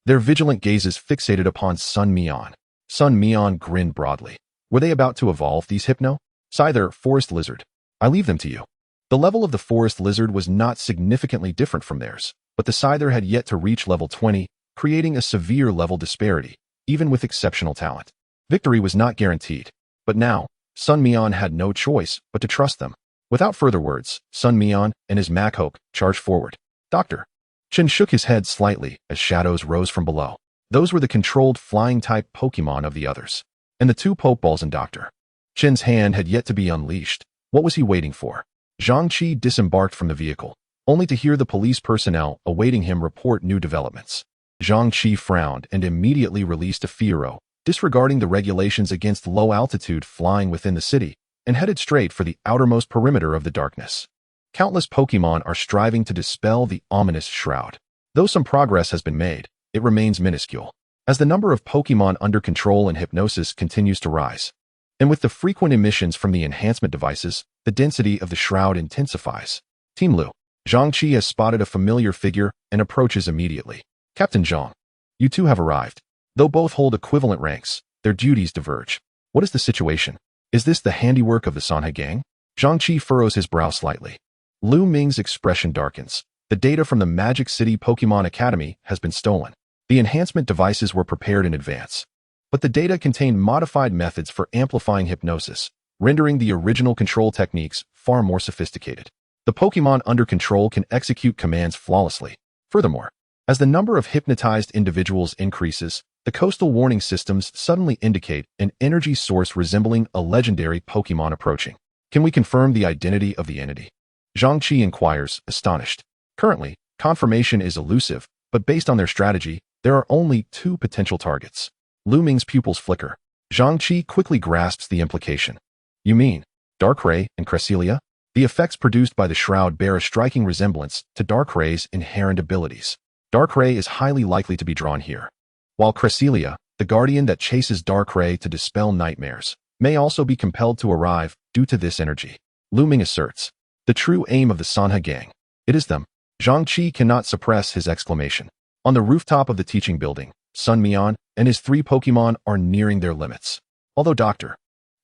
their vigilant gazes fixated upon Sun Mian. Sun Mian grinned broadly. Were they about to evolve, these Hypno? Scyther, Forest Lizard. I leave them to you. The level of the Forest Lizard was not significantly different from theirs, but the Scyther had yet to reach level 20, creating a severe level disparity, even with exceptional talent. Victory was not guaranteed, but now, Sun Mian had no choice but to trust them. Without further words, Sun Mian and his Machoke charged forward. Doctor. Chen shook his head slightly as shadows rose from below. Those were the controlled flying-type Pokemon of the others, and the 2 Pokeballs in Dr. Chen's hand had yet to be unleashed. What was he waiting for? Zhang Qi disembarked from the vehicle, only to hear the police personnel awaiting him report new developments. Zhang Qi frowned and immediately released a Spearow, disregarding the regulations against low-altitude flying within the city, and headed straight for the outermost perimeter of the darkness. Countless Pokemon are striving to dispel the ominous shroud. Though some progress has been made, it remains minuscule, as the number of Pokemon under control and hypnosis continues to rise. And with the frequent emissions from the enhancement devices, the density of the shroud intensifies. Team Lu. Zhang Qi has spotted a familiar figure and approaches immediately. Captain Zhang. You 2 have arrived. Though both hold equivalent ranks, their duties diverge. What is the situation? Is this the handiwork of the Sanhe gang? Zhang Qi furrows his brow slightly. Lu Ming's expression darkens. The data from the Magic City Pokemon Academy has been stolen. The enhancement devices were prepared in advance, but the data contained modified methods for amplifying hypnosis, rendering the original control techniques far more sophisticated. The Pokemon under control can execute commands flawlessly. Furthermore, as the number of hypnotized individuals increases, the coastal warning systems suddenly indicate an energy source resembling a legendary Pokemon approaching. Can we confirm the identity of the entity? Zhang Qi inquires, astonished. Currently, confirmation is elusive, but based on their strategy, there are only 2 potential targets. Lu Ming's pupils flicker. Zhang Qi quickly grasps the implication. You mean, Darkrai and Cresselia? The effects produced by the shroud bear a striking resemblance to Darkrai's inherent abilities. Darkrai is highly likely to be drawn here, while Cresselia, the guardian that chases Darkrai to dispel nightmares, may also be compelled to arrive due to this energy. Lu Ming asserts. The true aim of the Sanhe gang. It is them. Zhang Qi cannot suppress his exclamation. On the rooftop of the teaching building, Sun Mian and his 3 Pokemon are nearing their limits. Although Dr.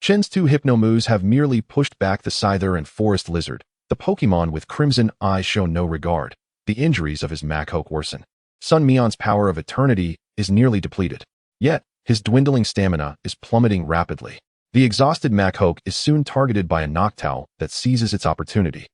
Chen's 2 Hypno moves have merely pushed back the Scyther and Forest Lizard, the Pokemon with crimson eyes show no regard. The injuries of his Machoke worsen. Sun Mian's power of eternity is nearly depleted. Yet, his dwindling stamina is plummeting rapidly. The exhausted Machoke is soon targeted by a Noctowl that seizes its opportunity,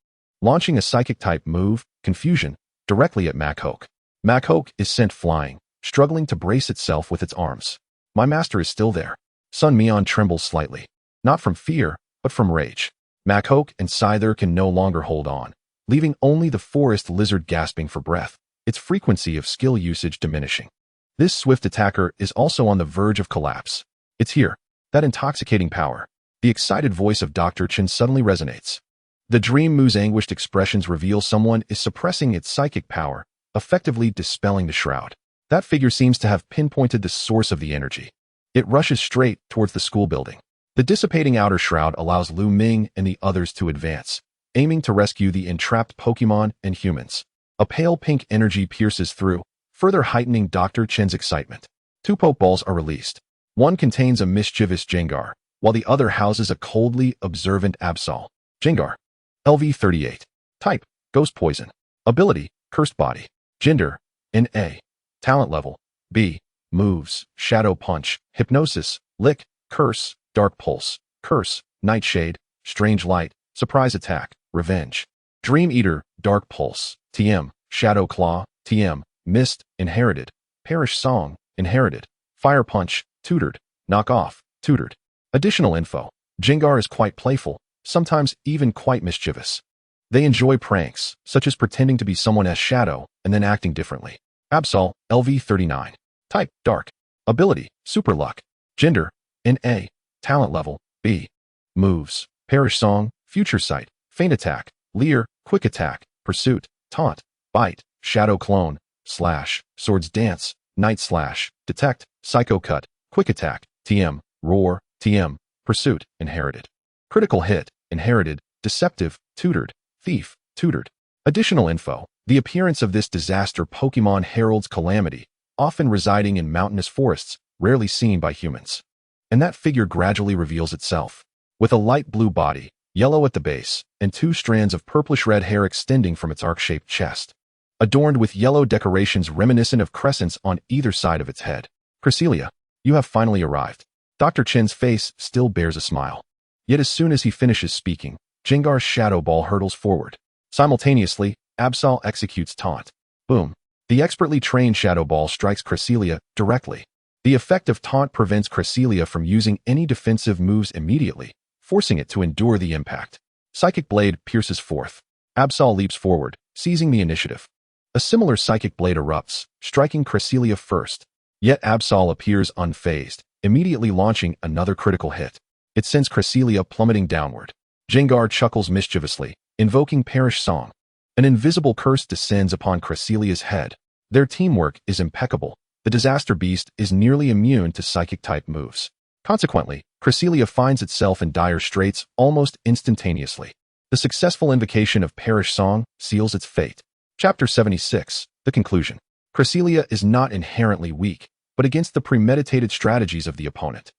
launching a Psychic-type move, Confusion, directly at Machoke. Machoke is sent flying, struggling to brace itself with its arms. My master is still there. Sun Mian trembles slightly, not from fear, but from rage. Machoke and Scyther can no longer hold on, leaving only the Forest Lizard gasping for breath, its frequency of skill usage diminishing. This swift attacker is also on the verge of collapse. It's here. That intoxicating power. The excited voice of Dr. Chen suddenly resonates. The Dream Moo's anguished expressions reveal someone is suppressing its psychic power, effectively dispelling the shroud. That figure seems to have pinpointed the source of the energy. It rushes straight towards the school building. The dissipating outer shroud allows Lu Ming and the others to advance, aiming to rescue the entrapped Pokemon and humans. A pale pink energy pierces through, further heightening Dr. Chen's excitement. 2 Pokeballs are released. One contains a mischievous Gengar, while the other houses a coldly observant Absol. Gengar. LV38. Type, Ghost Poison. Ability, Cursed Body. Gender, NA. Talent level, B. Moves, Shadow Punch, Hypnosis, Lick, Curse, Dark Pulse, Curse, Nightshade, Strange Light, Surprise Attack, Revenge. Dream Eater, Dark Pulse, TM. Shadow Claw, TM. Mist, Inherited. Perish Song, Inherited. Fire Punch, Tutored. Knock Off, Tutored. Additional info. Gengar is quite playful, sometimes even quite mischievous. They enjoy pranks, such as pretending to be someone as Shadow and then acting differently. Absol, LV39. Type, Dark. Ability, Super Luck. Gender, NA. Talent level, B. Moves, Perish Song, Future Sight, Feint Attack, Leer, Quick Attack, Pursuit, Taunt, Bite, Shadow Clone, Slash, Swords Dance, Night Slash, Detect, Psycho Cut, Quick Attack, TM, Roar, TM, Pursuit, Inherited. Critical Hit, Inherited, Deceptive, Tutored, Thief, Tutored. Additional info. The appearance of this disaster Pokémon heralds calamity, often residing in mountainous forests, rarely seen by humans. And that figure gradually reveals itself. With a light blue body, yellow at the base, and 2 strands of purplish-red hair extending from its arc-shaped chest, adorned with yellow decorations reminiscent of crescents on either side of its head. Cresselia, you have finally arrived. Dr. Chen's face still bears a smile. Yet as soon as he finishes speaking, Gengar's Shadow Ball hurtles forward. Simultaneously, Absol executes Taunt. Boom. The expertly trained Shadow Ball strikes Cresselia directly. The effect of Taunt prevents Cresselia from using any defensive moves immediately, forcing it to endure the impact. Psychic Blade pierces forth. Absol leaps forward, seizing the initiative. A similar Psychic Blade erupts, striking Cresselia first. Yet Absol appears unfazed, immediately launching another critical hit. It sends Cresselia plummeting downward. Gengar chuckles mischievously, invoking Perish Song. An invisible curse descends upon Cresselia's head. Their teamwork is impeccable. The Disaster Beast is nearly immune to Psychic-type moves. Consequently, Cresselia finds itself in dire straits almost instantaneously. The successful invocation of Perish Song seals its fate. Chapter 76. The Conclusion. Cresselia is not inherently weak, but against the premeditated strategies of the opponent.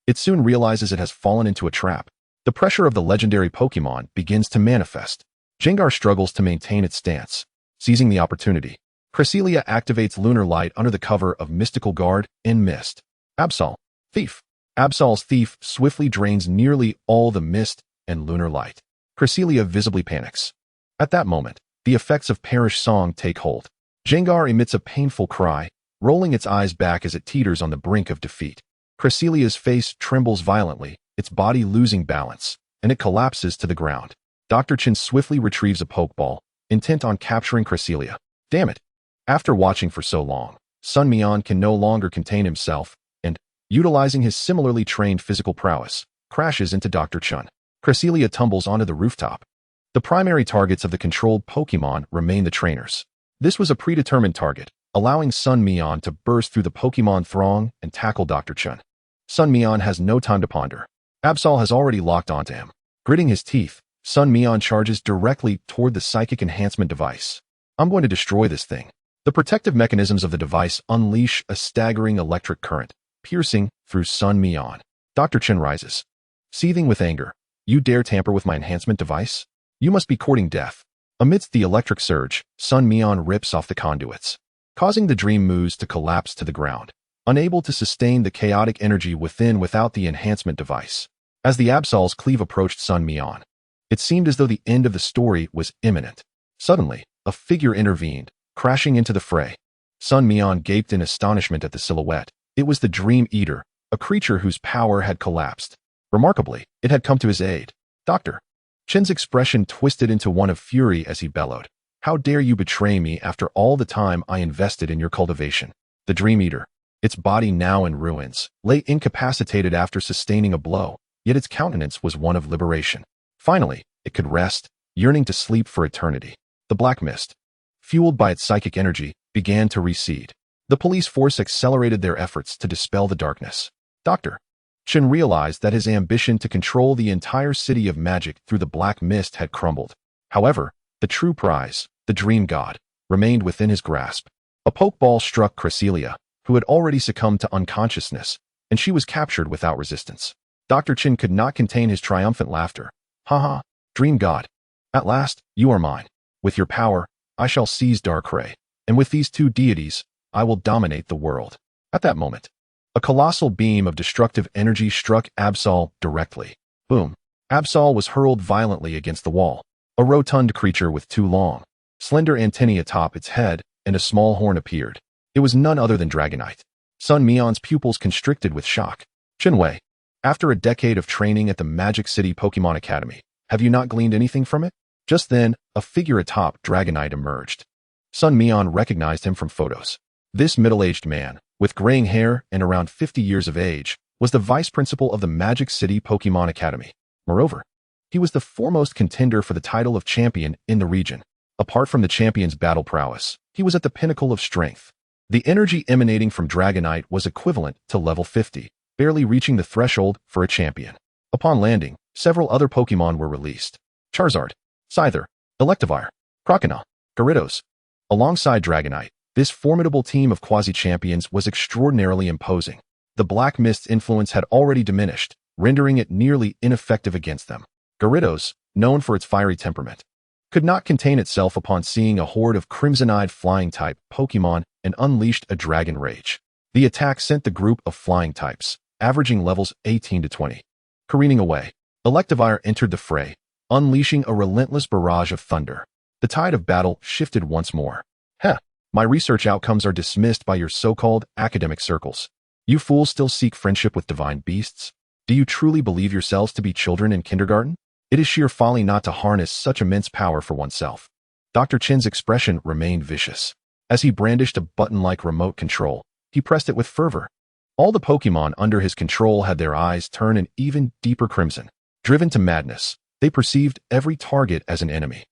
It soon realizes it has fallen into a trap. The pressure of the legendary Pokémon begins to manifest. Gengar struggles to maintain its stance. Seizing the opportunity, Cresselia activates Lunar Light under the cover of Mystical Guard and Mist. Absol. Thief. Absol's Thief swiftly drains nearly all the Mist and Lunar Light. Cresselia visibly panics. At that moment, the effects of Perish Song take hold. Gengar emits a painful cry, rolling its eyes back as it teeters on the brink of defeat. Cresselia's face trembles violently, its body losing balance, and it collapses to the ground. Dr. Chen swiftly retrieves a Pokeball, intent on capturing Cresselia. Damn it! After watching for so long, Sun Mian can no longer contain himself, and, utilizing his similarly trained physical prowess, crashes into Dr. Chen. Cresselia tumbles onto the rooftop. The primary targets of the controlled Pokémon remain the trainers. This was a predetermined target, allowing Sun Mian to burst through the Pokémon throng and tackle Dr. Chen. Sun Mian has no time to ponder. Absol has already locked onto him. Gritting his teeth, Sun Mian charges directly toward the psychic enhancement device. I'm going to destroy this thing. The protective mechanisms of the device unleash a staggering electric current, piercing through Sun Mian. Dr. Chen rises. Seething with anger. You dare tamper with my enhancement device? You must be courting death. Amidst the electric surge, Sun Mian rips off the conduits, causing the Dream Moose to collapse to the ground, unable to sustain the chaotic energy within without the enhancement device. As the Absol's cleave approached Sun Mian, it seemed as though the end of the story was imminent. Suddenly, a figure intervened, crashing into the fray. Sun Mian gaped in astonishment at the silhouette. It was the Dream Eater, a creature whose power had collapsed. Remarkably, it had come to his aid. Dr. Chen's expression twisted into one of fury as he bellowed. How dare you betray me after all the time I invested in your cultivation? The Dream Eater, its body now in ruins, lay incapacitated after sustaining a blow, yet its countenance was one of liberation. Finally, it could rest, yearning to sleep for eternity. The black mist, fueled by its psychic energy, began to recede. The police force accelerated their efforts to dispel the darkness. Dr. Chen realized that his ambition to control the entire city of magic through the black mist had crumbled. However, the true prize, the Dream God, remained within his grasp. A Pokeball struck Cresselia, who had already succumbed to unconsciousness, and she was captured without resistance. Dr. Chen could not contain his triumphant laughter. Haha, Dream God. At last, you are mine. With your power, I shall seize Darkrai, and with these 2 deities, I will dominate the world. At that moment, a colossal beam of destructive energy struck Absol directly. Boom. Absol was hurled violently against the wall. A rotund creature with 2 long, slender antennae atop its head and a small horn appeared. It was none other than Dragonite. Sun Mian's pupils constricted with shock. Chenwei, after a decade of training at the Magic City Pokémon Academy, have you not gleaned anything from it? Just then, a figure atop Dragonite emerged. Sun Mian recognized him from photos. This middle-aged man, with graying hair and around 50 years of age, was the vice principal of the Magic City Pokémon Academy. Moreover, he was the foremost contender for the title of champion in the region. Apart from the champion's battle prowess, he was at the pinnacle of strength. The energy emanating from Dragonite was equivalent to level 50, barely reaching the threshold for a champion. Upon landing, several other Pokémon were released. Charizard, Scyther, Electivire. Crocodile, Gyarados. Alongside Dragonite, this formidable team of quasi-champions was extraordinarily imposing. The Black Mist's influence had already diminished, rendering it nearly ineffective against them. Gyarados, known for its fiery temperament, could not contain itself upon seeing a horde of crimson-eyed flying-type Pokémon and unleashed a Dragon Rage. The attack sent the group of flying types, averaging levels 18 to 20, careening away. Electivire entered the fray, unleashing a relentless barrage of thunder. The tide of battle shifted once more. My research outcomes are dismissed by your so-called academic circles. You fools still seek friendship with divine beasts? Do you truly believe yourselves to be children in kindergarten? It is sheer folly not to harness such immense power for oneself. Dr. Chen's expression remained vicious. As he brandished a button-like remote control, he pressed it with fervor. All the Pokémon under his control had their eyes turn an even deeper crimson. Driven to madness, they perceived every target as an enemy.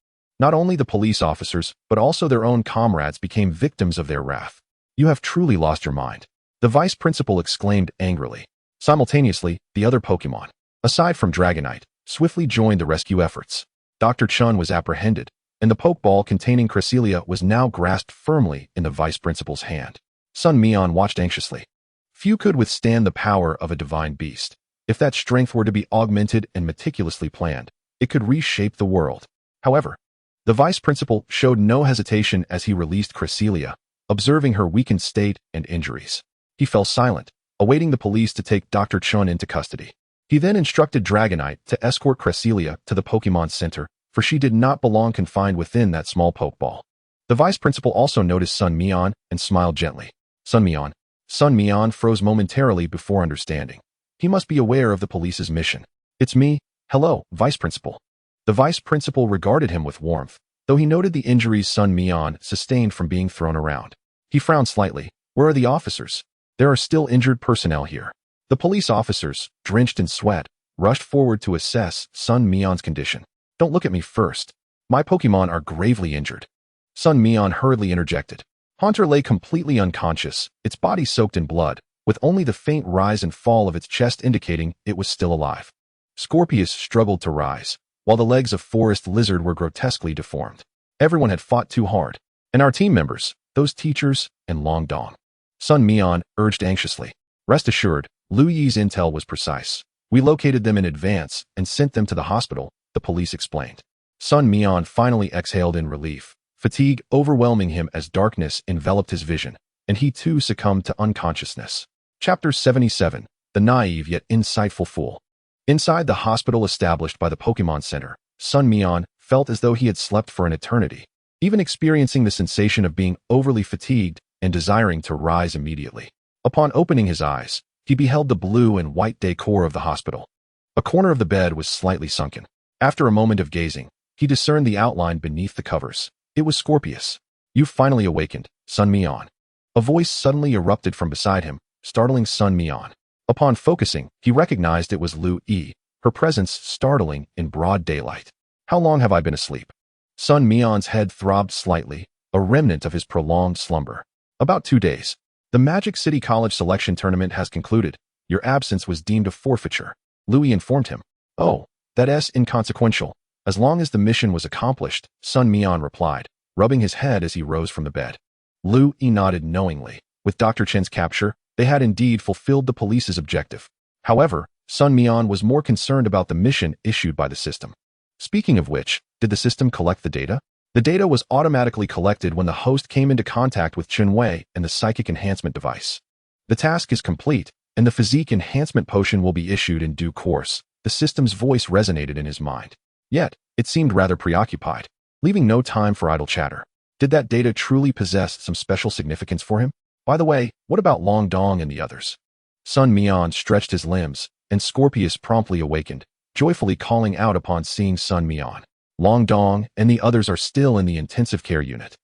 Not only the police officers, but also their own comrades became victims of their wrath. You have truly lost your mind, the vice principal exclaimed angrily. Simultaneously, the other Pokémon, aside from Dragonite, swiftly joined the rescue efforts. Dr. Chun was apprehended, and the Pokeball containing Cresselia was now grasped firmly in the vice principal's hand. Sun Mian watched anxiously. Few could withstand the power of a divine beast. If that strength were to be augmented and meticulously planned, it could reshape the world. However, the vice principal showed no hesitation as he released Cresselia, observing her weakened state and injuries. He fell silent, awaiting the police to take Dr. Chun into custody. He then instructed Dragonite to escort Cresselia to the Pokémon Center, for she did not belong confined within that small Pokeball. The vice principal also noticed Sun Mian and smiled gently. Sun Mian froze momentarily before understanding. He must be aware of the police's mission. It's me. Hello, vice principal. The vice principal regarded him with warmth, though he noted the injuries Sun Mian sustained from being thrown around. He frowned slightly. Where are the officers? There are still injured personnel here. The police officers, drenched in sweat, rushed forward to assess Sun Mian's condition. Don't look at me first. My Pokémon are gravely injured. Sun Mian hurriedly interjected. Haunter lay completely unconscious, its body soaked in blood, with only the faint rise and fall of its chest indicating it was still alive. Scorpius struggled to rise, while the legs of Forest Lizard were grotesquely deformed. Everyone had fought too hard. And our team members, those teachers, and Long Dong. Sun Mian urged anxiously. Rest assured, Lu Yi's intel was precise. We located them in advance and sent them to the hospital, the police explained. Sun Mian finally exhaled in relief, fatigue overwhelming him as darkness enveloped his vision, and he too succumbed to unconsciousness. Chapter 77, The Naive Yet Insightful Fool. Inside the hospital established by the Pokémon Center, Sun Mian felt as though he had slept for an eternity, even experiencing the sensation of being overly fatigued and desiring to rise immediately. Upon opening his eyes, he beheld the blue and white decor of the hospital. A corner of the bed was slightly sunken. After a moment of gazing, he discerned the outline beneath the covers. It was Scorpius. You've finally awakened, Sun Mian. A voice suddenly erupted from beside him, startling Sun Mian. Upon focusing, he recognized it was Lu Yi, her presence startling in broad daylight. How long have I been asleep? Sun Mian's head throbbed slightly, a remnant of his prolonged slumber. About 2 days. The Magic City College selection tournament has concluded. Your absence was deemed a forfeiture. Lu Yi informed him. Oh, that's inconsequential. As long as the mission was accomplished, Sun Mian replied, rubbing his head as he rose from the bed. Lu Yi nodded knowingly. With Dr. Chen's capture, they had indeed fulfilled the police's objective. However, Sun Mian was more concerned about the mission issued by the system. Speaking of which, did the system collect the data? The data was automatically collected when the host came into contact with Chunwei and the psychic enhancement device. The task is complete, and the physique enhancement potion will be issued in due course. The system's voice resonated in his mind. Yet, it seemed rather preoccupied, leaving no time for idle chatter. Did that data truly possess some special significance for him? By the way, what about Long Dong and the others? Sun Mian stretched his limbs, and Scorpius promptly awakened, joyfully calling out upon seeing Sun Mian. Long Dong and the others are still in the intensive care unit.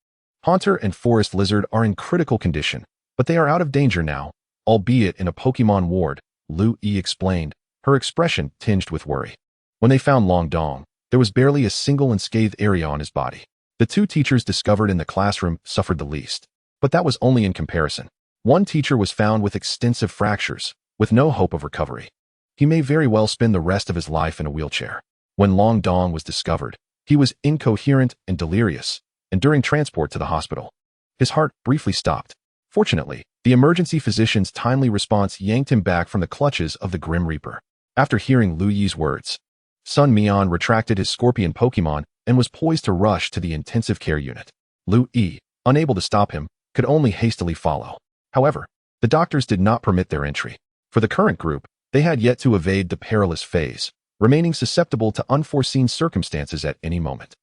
Haunter and Forest Lizard are in critical condition, but they are out of danger now, albeit in a Pokémon ward, Lu Yi explained, her expression tinged with worry. When they found Long Dong, there was barely a single unscathed area on his body. The 2 teachers discovered in the classroom suffered the least. But that was only in comparison. One teacher was found with extensive fractures, with no hope of recovery. He may very well spend the rest of his life in a wheelchair. When Long Dong was discovered, He was incoherent and delirious, and during transport to the hospital, his heart briefly stopped. Fortunately, the emergency physician's timely response yanked him back from the clutches of the Grim Reaper. After hearing Lu Yi's words, Sun Mian retracted his scorpion Pokemon and was poised to rush to the intensive care unit. Lu Yi, unable to stop him, could only hastily follow. However, the doctors did not permit their entry. For the current group, they had yet to evade the perilous phase, remaining susceptible to unforeseen circumstances at any moment.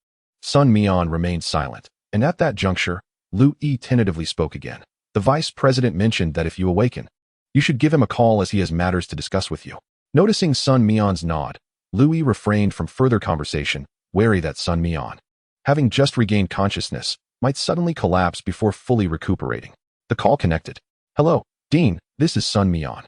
Sun Mian remained silent, and at that juncture, Lu Yi tentatively spoke again. The vice president mentioned that if you awaken, you should give him a call as he has matters to discuss with you. Noticing Sun Mian's nod, Lu Yi refrained from further conversation, wary that Sun Mian, having just regained consciousness, might suddenly collapse before fully recuperating. The call connected. Hello, Dean, this is Sun Mian.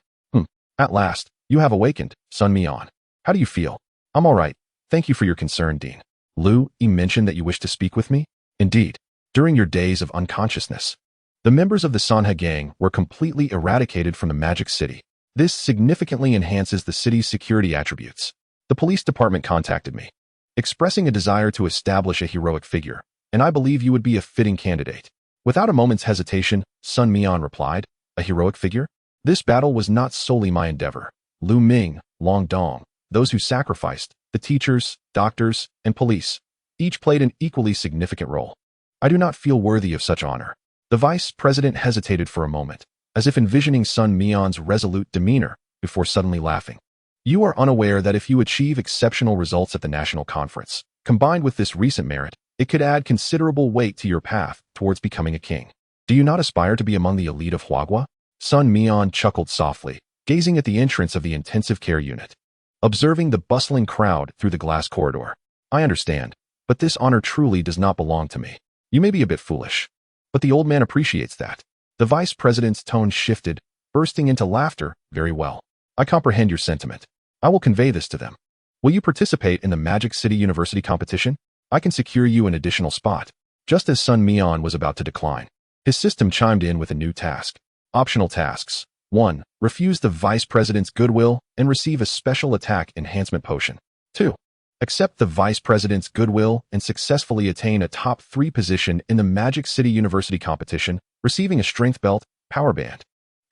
At last, you have awakened, Sun Mian. How do you feel? I'm all right. Thank you for your concern, Dean. Lu Yi mentioned that you wish to speak with me? Indeed. During your days of unconsciousness, the members of the Sanha gang were completely eradicated from the Magic City. This significantly enhances the city's security attributes. The police department contacted me, expressing a desire to establish a heroic figure, and I believe you would be a fitting candidate. Without a moment's hesitation, Sun Mian replied, a heroic figure? This battle was not solely my endeavor. Lu Ming, Long Dong, those who sacrificed, the teachers, doctors, and police, each played an equally significant role. I do not feel worthy of such honor. The vice president hesitated for a moment, as if envisioning Sun Mian's resolute demeanor, before suddenly laughing. You are unaware that if you achieve exceptional results at the national conference, combined with this recent merit, it could add considerable weight to your path towards becoming a king. Do you not aspire to be among the elite of Huagua? Sun Mian chuckled softly, gazing at the entrance of the intensive care unit, observing the bustling crowd through the glass corridor. I understand, but this honor truly does not belong to me. You may be a bit foolish, but the old man appreciates that. The vice president's tone shifted, bursting into laughter. Very well. I comprehend your sentiment. I will convey this to them. Will you participate in the Magic City University competition? I can secure you an additional spot. Just as Sun Mian was about to decline, his system chimed in with a new task. Optional tasks. 1. Refuse the vice president's goodwill and receive a special attack enhancement potion. 2. Accept the vice president's goodwill and successfully attain a top 3 position in the Magic City University competition, receiving a strength belt, power band,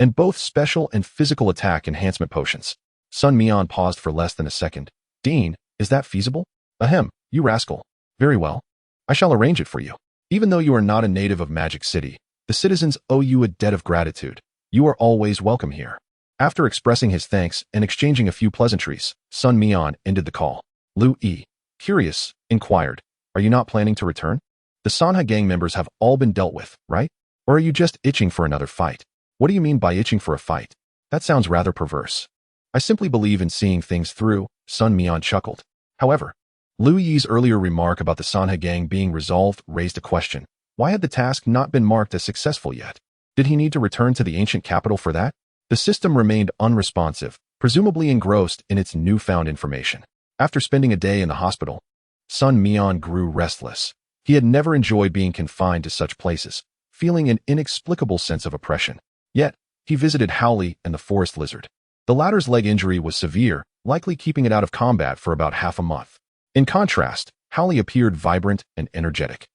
and both special and physical attack enhancement potions. Sun Mian paused for less than a second. Dean, is that feasible? Ahem, you rascal. Very well. I shall arrange it for you. Even though you are not a native of Magic City, the citizens owe you a debt of gratitude. You are always welcome here. After expressing his thanks and exchanging a few pleasantries, Sun Mian ended the call. Lu Yi, curious, inquired, are you not planning to return? The Sanha gang members have all been dealt with, right? Or are you just itching for another fight? What do you mean by itching for a fight? That sounds rather perverse. I simply believe in seeing things through, Sun Mian chuckled. However, Lu Yi's earlier remark about the Sanha gang being resolved raised a question. Why had the task not been marked as successful yet? Did he need to return to the ancient capital for that? The system remained unresponsive, presumably engrossed in its newfound information. After spending a day in the hospital, Sun Mian grew restless. He had never enjoyed being confined to such places, feeling an inexplicable sense of oppression. Yet, he visited Howley and the forest lizard. The latter's leg injury was severe, likely keeping it out of combat for about half a month. In contrast, Howley appeared vibrant and energetic.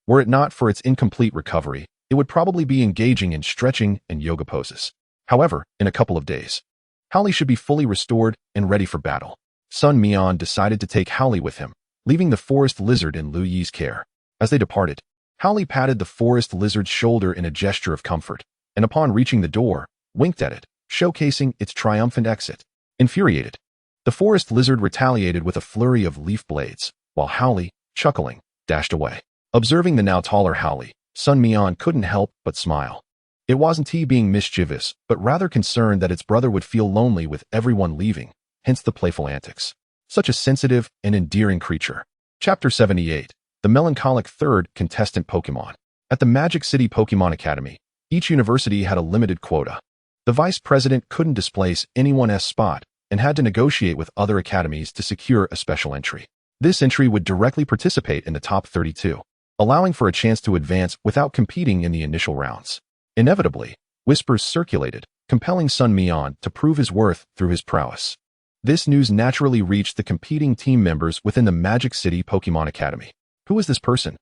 Were it not for its incomplete recovery, it would probably be engaging in stretching and yoga poses. However, in a couple of days, Howley should be fully restored and ready for battle. Sun Mian decided to take Howley with him, leaving the forest lizard in Lu Yi's care. As they departed, Howley patted the forest lizard's shoulder in a gesture of comfort, and upon reaching the door, winked at it, showcasing its triumphant exit. Infuriated, the forest lizard retaliated with a flurry of leaf blades, while Howley, chuckling, dashed away. Observing the now taller Howley, Sun Mian couldn't help but smile. It wasn't he being mischievous, but rather concerned that its brother would feel lonely with everyone leaving, hence the playful antics. Such a sensitive and endearing creature. Chapter 78. The Melancholic Third Contestant Pokémon. At the Magic City Pokémon Academy, each university had a limited quota. The vice president couldn't displace anyone's spot and had to negotiate with other academies to secure a special entry. This entry would directly participate in the top 32, allowing for a chance to advance without competing in the initial rounds. Inevitably, whispers circulated, compelling Sun Mian to prove his worth through his prowess. This news naturally reached the competing team members within the Magic City Pokemon Academy. Who is this person?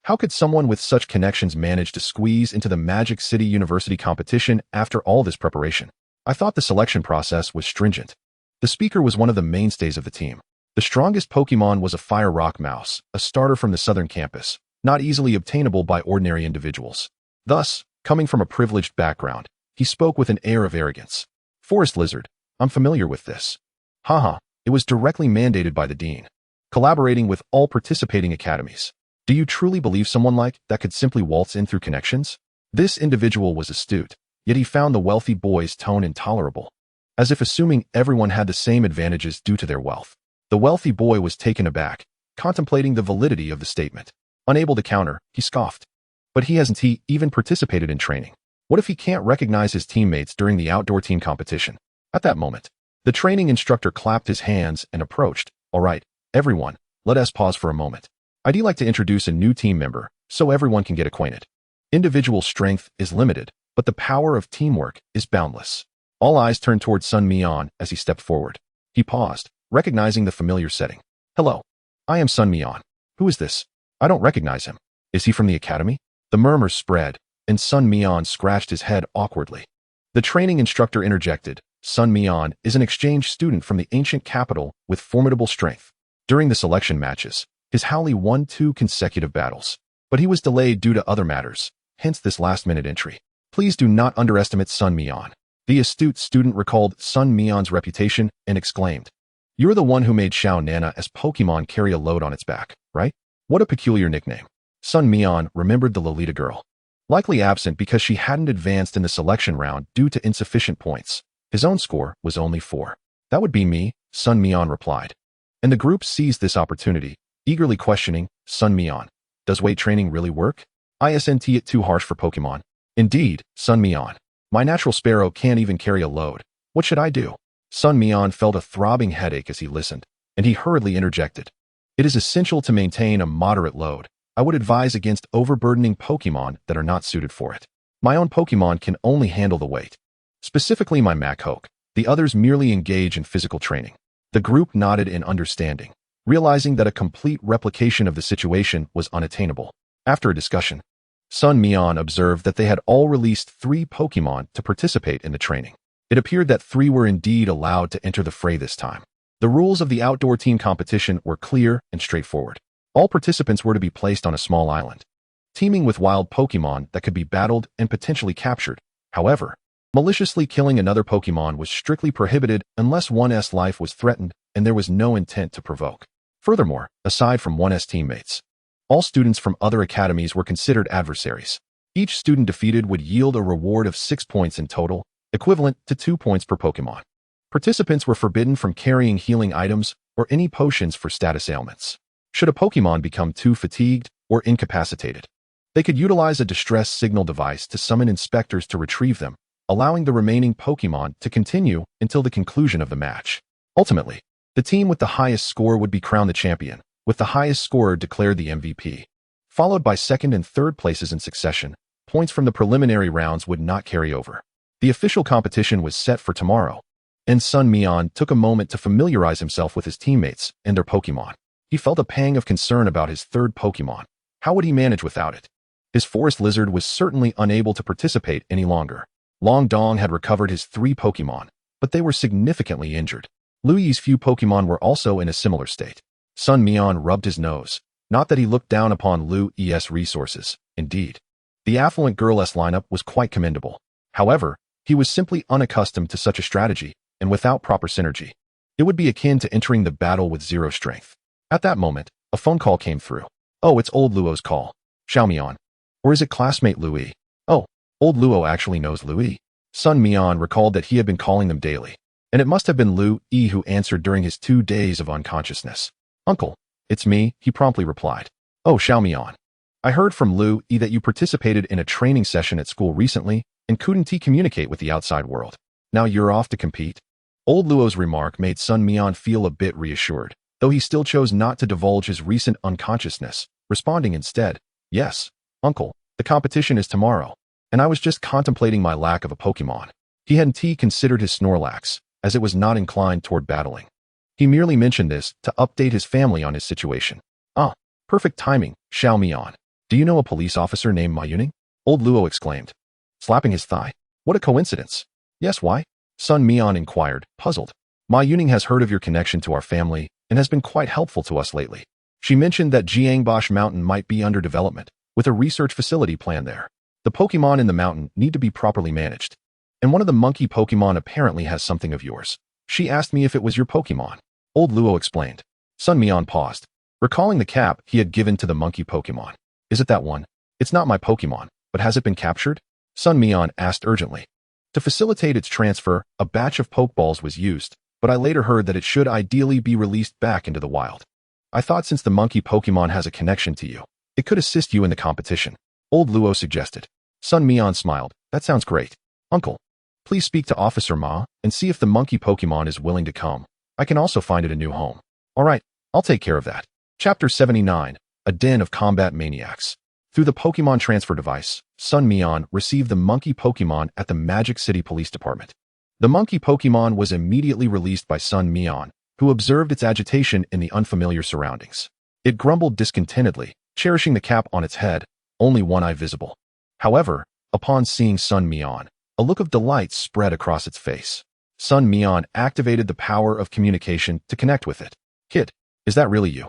How could someone with such connections manage to squeeze into the Magic City University competition after all this preparation? I thought the selection process was stringent. The speaker was one of the mainstays of the team. The strongest Pokemon was a Fire Rock Mouse, a starter from the southern campus, not easily obtainable by ordinary individuals. Thus, coming from a privileged background, he spoke with an air of arrogance. Forest Lizard, I'm familiar with this. Haha, it was directly mandated by the dean, collaborating with all participating academies. Do you truly believe someone like that could simply waltz in through connections? This individual was astute, yet he found the wealthy boy's tone intolerable, as if assuming everyone had the same advantages due to their wealth. The wealthy boy was taken aback, contemplating the validity of the statement. Unable to counter, he scoffed. But he hasn't even participated in training. What if he can't recognize his teammates during the outdoor team competition? At that moment, the training instructor clapped his hands and approached. All right, everyone, let us pause for a moment. I'd like to introduce a new team member so everyone can get acquainted. Individual strength is limited, but the power of teamwork is boundless. All eyes turned toward Sun Mian as he stepped forward. He paused, recognizing the familiar setting. Hello, I am Sun Mian. Who is this? I don't recognize him. Is he from the academy? The murmurs spread, and Sun Mian scratched his head awkwardly. The training instructor interjected. Sun Mian is an exchange student from the ancient capital with formidable strength. During the selection matches, his Howley won 2 consecutive battles, but he was delayed due to other matters, hence this last-minute entry. Please do not underestimate Sun Mian. The astute student recalled Sun Mian's reputation and exclaimed, You're the one who made Xiao Nana as Pokemon carry a load on its back, right? What a peculiar nickname. Sun Mian remembered the Lolita girl. Likely absent because she hadn't advanced in the selection round due to insufficient points. His own score was only 4. That would be me, Sun Mian replied. And the group seized this opportunity, eagerly questioning, Sun Mian, does weight training really work? Isn't it too harsh for Pokemon? Indeed, Sun Mian. My natural Spearow can't even carry a load. What should I do? Sun Mian felt a throbbing headache as he listened, and he hurriedly interjected. It is essential to maintain a moderate load. I would advise against overburdening Pokemon that are not suited for it. My own Pokemon can only handle the weight. Specifically my Machoke. The others merely engage in physical training. The group nodded in understanding, realizing that a complete replication of the situation was unattainable. After a discussion, Sun Mian observed that they had all released 3 Pokemon to participate in the training. It appeared that 3 were indeed allowed to enter the fray this time. The rules of the outdoor team competition were clear and straightforward. All participants were to be placed on a small island, teeming with wild Pokemon that could be battled and potentially captured. However, maliciously killing another Pokemon was strictly prohibited unless one's life was threatened and there was no intent to provoke. Furthermore, aside from one's teammates, all students from other academies were considered adversaries. Each student defeated would yield a reward of 6 points in total, equivalent to 2 points per Pokemon. Participants were forbidden from carrying healing items or any potions for status ailments. Should a Pokemon become too fatigued or incapacitated, they could utilize a distress signal device to summon inspectors to retrieve them, allowing the remaining Pokemon to continue until the conclusion of the match. Ultimately, the team with the highest score would be crowned the champion, with the highest scorer declared the MVP. Followed by second and third places in succession, points from the preliminary rounds would not carry over. The official competition was set for tomorrow, and Sun Mian took a moment to familiarize himself with his teammates and their Pokemon. He felt a pang of concern about his third Pokemon. How would he manage without it? His Forest Lizard was certainly unable to participate any longer. Long Dong had recovered his 3 Pokemon, but they were significantly injured. Luigi's few Pokemon were also in a similar state. Sun Mian rubbed his nose. Not that he looked down upon Luigi's resources. Indeed, the affluent girl's lineup was quite commendable. However, he was simply unaccustomed to such a strategy, and without proper synergy, it would be akin to entering the battle with 0 strength. At that moment, a phone call came through. Oh, it's old Luo's call. Xiaomian. Or is it classmate Louis? Oh, old Luo actually knows Louis. Sun Mian recalled that he had been calling them daily, and it must have been Louis who answered during his 2 days of unconsciousness. Uncle, it's me, he promptly replied. Oh, Xiaomian. I heard from Louis that you participated in a training session at school recently and couldn't communicate with the outside world. Now you're off to compete? Old Luo's remark made Sun Mian feel a bit reassured, though he still chose not to divulge his recent unconsciousness, responding instead, Yes, Uncle, the competition is tomorrow, and I was just contemplating my lack of a Pokemon. He hadn't considered his Snorlax, as it was not inclined toward battling. He merely mentioned this to update his family on his situation. Ah, perfect timing, Sun Mian. Do you know a police officer named Ma Yuning? Old Luo exclaimed, slapping his thigh. What a coincidence. Yes, why? Sun Mian inquired, puzzled. Ma Yuning has heard of your connection to our family and has been quite helpful to us lately. She mentioned that Jiangbosch Mountain might be under development, with a research facility planned there. The Pokemon in the mountain need to be properly managed. And one of the monkey Pokemon apparently has something of yours. She asked me if it was your Pokemon. Old Luo explained. Sun Mian paused, recalling the cap he had given to the monkey Pokemon. Is it that one? It's not my Pokemon, but has it been captured? Sun Mian asked urgently. To facilitate its transfer, a batch of Pokeballs was used, but I later heard that it should ideally be released back into the wild. I thought since the monkey Pokemon has a connection to you, it could assist you in the competition. Old Luo suggested. Sun Mian smiled. That sounds great. Uncle, please speak to Officer Ma and see if the monkey Pokemon is willing to come. I can also find it a new home. All right, I'll take care of that. Chapter 79, A Den of Combat Maniacs. Through the Pokemon transfer device, Sun Mian received the monkey Pokemon at the Magic City Police Department. The monkey Pokemon was immediately released by Sun Mian, who observed its agitation in the unfamiliar surroundings. It grumbled discontentedly, cherishing the cap on its head, only one eye visible. However, upon seeing Sun Mian, a look of delight spread across its face. Sun Mian activated the power of communication to connect with it. Kid, is that really you?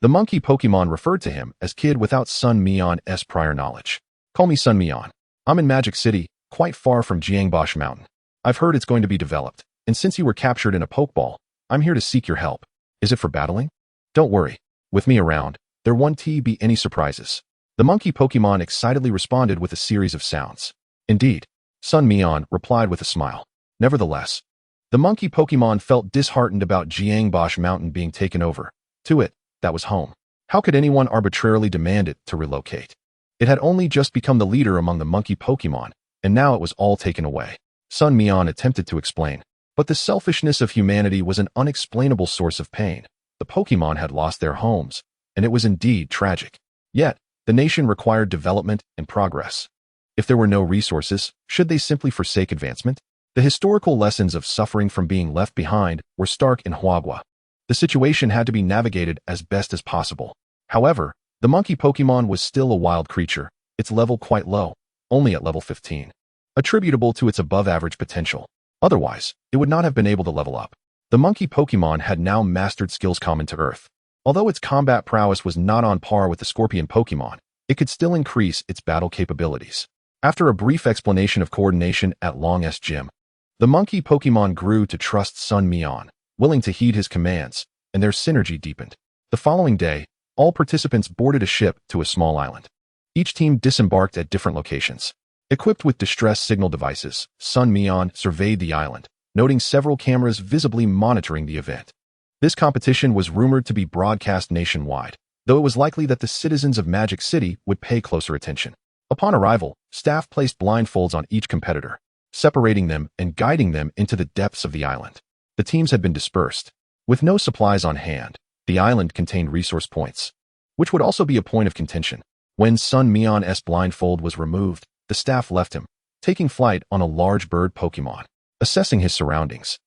The monkey Pokemon referred to him as Kid without Sun Mian's prior knowledge. Call me Sun Mian. I'm in Magic City, quite far from Jiangbosch Mountain. I've heard it's going to be developed, and since you were captured in a Pokeball, I'm here to seek your help. Is it for battling? Don't worry. With me around, there won't be any surprises. The monkey Pokemon excitedly responded with a series of sounds. Indeed, Sun Mian replied with a smile. Nevertheless, the monkey Pokemon felt disheartened about Jiangbosch Mountain being taken over. To it, that was home. How could anyone arbitrarily demand it to relocate? It had only just become the leader among the monkey Pokemon, and now it was all taken away. Sun Mian attempted to explain, but the selfishness of humanity was an unexplainable source of pain. The Pokemon had lost their homes, and it was indeed tragic. Yet, the nation required development and progress. If there were no resources, should they simply forsake advancement? The historical lessons of suffering from being left behind were stark in Huagua. The situation had to be navigated as best as possible. However, the monkey Pokemon was still a wild creature, its level quite low, only at level 15, attributable to its above-average potential. Otherwise, it would not have been able to level up. The monkey Pokemon had now mastered skills common to Earth. Although its combat prowess was not on par with the Scorpion Pokemon, it could still increase its battle capabilities. After a brief explanation of coordination at Long's gym, the monkey Pokemon grew to trust Sun Mian, willing to heed his commands, and their synergy deepened. The following day, all participants boarded a ship to a small island. Each team disembarked at different locations. Equipped with distress signal devices, Sun Mian surveyed the island, noting several cameras visibly monitoring the event. This competition was rumored to be broadcast nationwide, though it was likely that the citizens of Magic City would pay closer attention. Upon arrival, staff placed blindfolds on each competitor, separating them and guiding them into the depths of the island. The teams had been dispersed. With no supplies on hand, the island contained resource points, which would also be a point of contention. When Sun Mian's blindfold was removed, the staff left him, taking flight on a large bird Pokemon. Assessing his surroundings,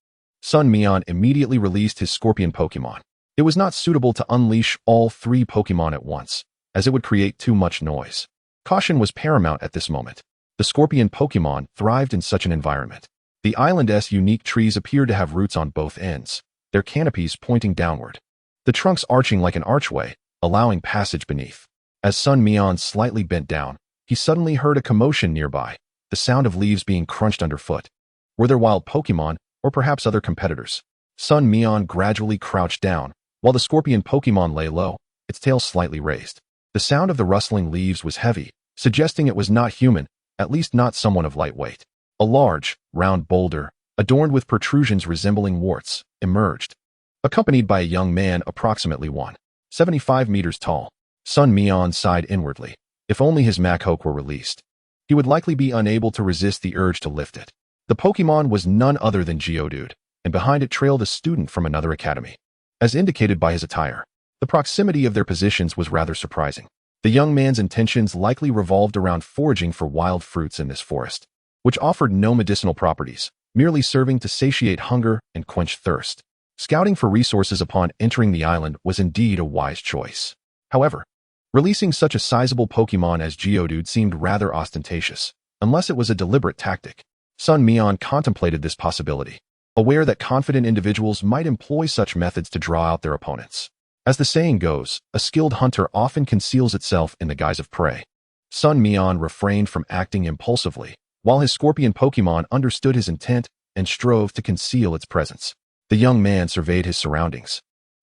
Sun Mian immediately released his Scorpion Pokemon. It was not suitable to unleash all three Pokemon at once, as it would create too much noise. Caution was paramount at this moment. The Scorpion Pokemon thrived in such an environment. The island's unique trees appeared to have roots on both ends, their canopies pointing downward, the trunks arching like an archway, allowing passage beneath. As Sun Mian slightly bent down, he suddenly heard a commotion nearby, the sound of leaves being crunched underfoot. Were there wild Pokemon, or perhaps other competitors? Sun Mian gradually crouched down, while the Scorpion Pokemon lay low, its tail slightly raised. The sound of the rustling leaves was heavy, suggesting it was not human, at least not someone of light weight. A large, round boulder, adorned with protrusions resembling warts, emerged, accompanied by a young man approximately 175 meters tall. Sun Mian sighed inwardly. If only his Machoke were released, he would likely be unable to resist the urge to lift it. The Pokemon was none other than Geodude, and behind it trailed a student from another academy. As indicated by his attire, the proximity of their positions was rather surprising. The young man's intentions likely revolved around foraging for wild fruits in this forest, which offered no medicinal properties, merely serving to satiate hunger and quench thirst. Scouting for resources upon entering the island was indeed a wise choice. However, releasing such a sizable Pokemon as Geodude seemed rather ostentatious, unless it was a deliberate tactic. Sun Mian contemplated this possibility, aware that confident individuals might employ such methods to draw out their opponents. As the saying goes, a skilled hunter often conceals itself in the guise of prey. Sun Mian refrained from acting impulsively, while his scorpion Pokemon understood his intent and strove to conceal its presence. The young man surveyed his surroundings,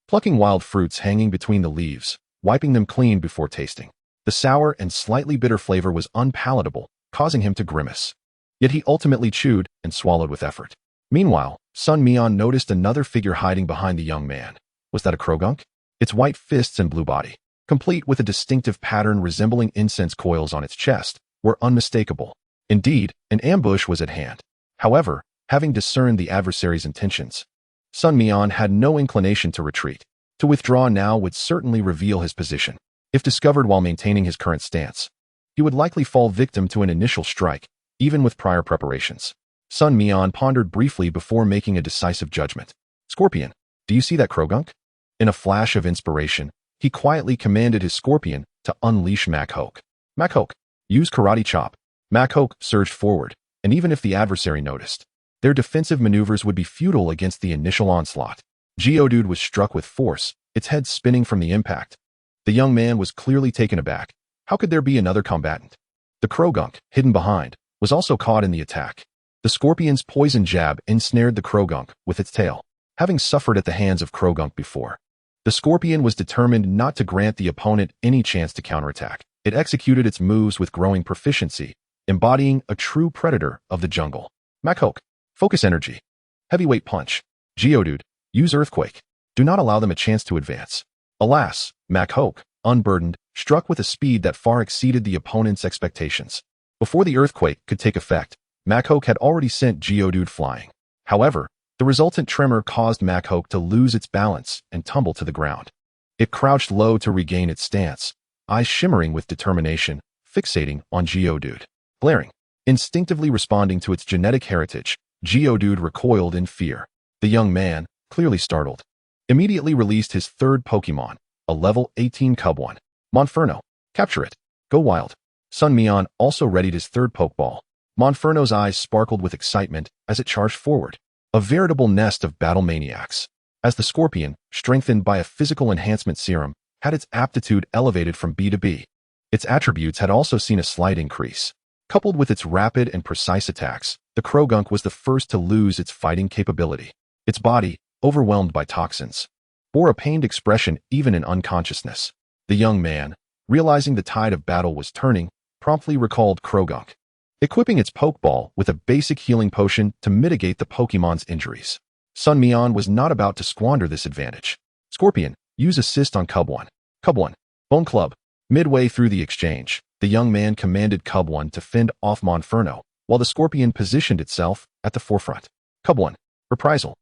plucking wild fruits hanging between the leaves, wiping them clean before tasting. The sour and slightly bitter flavor was unpalatable, causing him to grimace. Yet he ultimately chewed and swallowed with effort. Meanwhile, Sun Mian noticed another figure hiding behind the young man. Was that a Krogunk? Its white fists and blue body, complete with a distinctive pattern resembling incense coils on its chest, were unmistakable. Indeed, an ambush was at hand. However, having discerned the adversary's intentions, Sun Mian had no inclination to retreat. To withdraw now would certainly reveal his position. If discovered while maintaining his current stance, he would likely fall victim to an initial strike, even with prior preparations. Sun Mian pondered briefly before making a decisive judgment. Scorpion, do you see that Krogunk? In a flash of inspiration, he quietly commanded his Scorpion to unleash Machoke. Machoke, use Karate Chop. Machoke surged forward, and even if the adversary noticed, their defensive maneuvers would be futile against the initial onslaught. Geodude was struck with force, its head spinning from the impact. The young man was clearly taken aback. How could there be another combatant? The Krogunk, hidden behind, was also caught in the attack. The Scorpion's poison jab ensnared the Krogunk with its tail. Having suffered at the hands of Krogunk before, the Scorpion was determined not to grant the opponent any chance to counterattack. It executed its moves with growing proficiency, embodying a true predator of the jungle. Machoke, focus energy. Heavyweight punch. Geodude, use Earthquake. Do not allow them a chance to advance. Alas, Machoke, unburdened, struck with a speed that far exceeded the opponent's expectations. Before the Earthquake could take effect, Machoke had already sent Geodude flying. However, the resultant tremor caused Machoke to lose its balance and tumble to the ground. It crouched low to regain its stance, eyes shimmering with determination, fixating on Geodude. Glaring, instinctively responding to its genetic heritage, Geodude recoiled in fear. The young man, clearly startled, immediately released his third Pokemon, a level 18 Cubone. Monferno, capture it. Go wild. Sun Mian also readied his third Pokeball. Monferno's eyes sparkled with excitement as it charged forward. A veritable nest of battle maniacs. As the Scorpion, strengthened by a physical enhancement serum, had its aptitude elevated from B to B. Its attributes had also seen a slight increase. Coupled with its rapid and precise attacks, the Krogunk was the first to lose its fighting capability. Its body, overwhelmed by toxins, bore a pained expression even in unconsciousness. The young man, realizing the tide of battle was turning, promptly recalled Krogunk, equipping its Pokeball with a basic healing potion to mitigate the Pokemon's injuries. Sun Mian was not about to squander this advantage. Scorpion, use Assist on Cubone. Cubone, Bone Club. Midway through the exchange, the young man commanded Cubone to fend off Monferno, while the Scorpion positioned itself at the forefront. Cubone, Reprisal.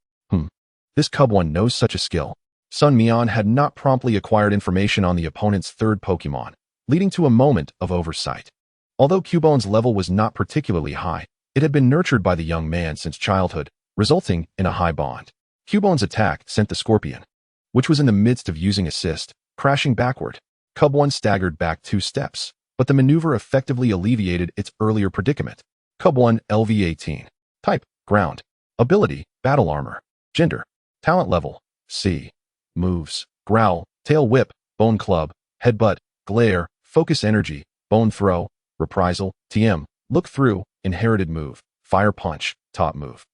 This Cubone knows such a skill. Sun Mian had not promptly acquired information on the opponent's third Pokemon, leading to a moment of oversight. Although Cubone's level was not particularly high, it had been nurtured by the young man since childhood, resulting in a high bond. Cubone's attack sent the Scorpion, which was in the midst of using Assist, crashing backward. Cubone staggered back 2 steps, but the maneuver effectively alleviated its earlier predicament. Cubone LV18. Type, Ground. Ability, Battle Armor. Gender, Talent Level, C. Moves, Growl, Tail Whip, Bone Club, Headbutt, Glare, Focus Energy, Bone Throw, Reprisal, TM, Look Through, Inherited Move, Fire Punch, Top Move.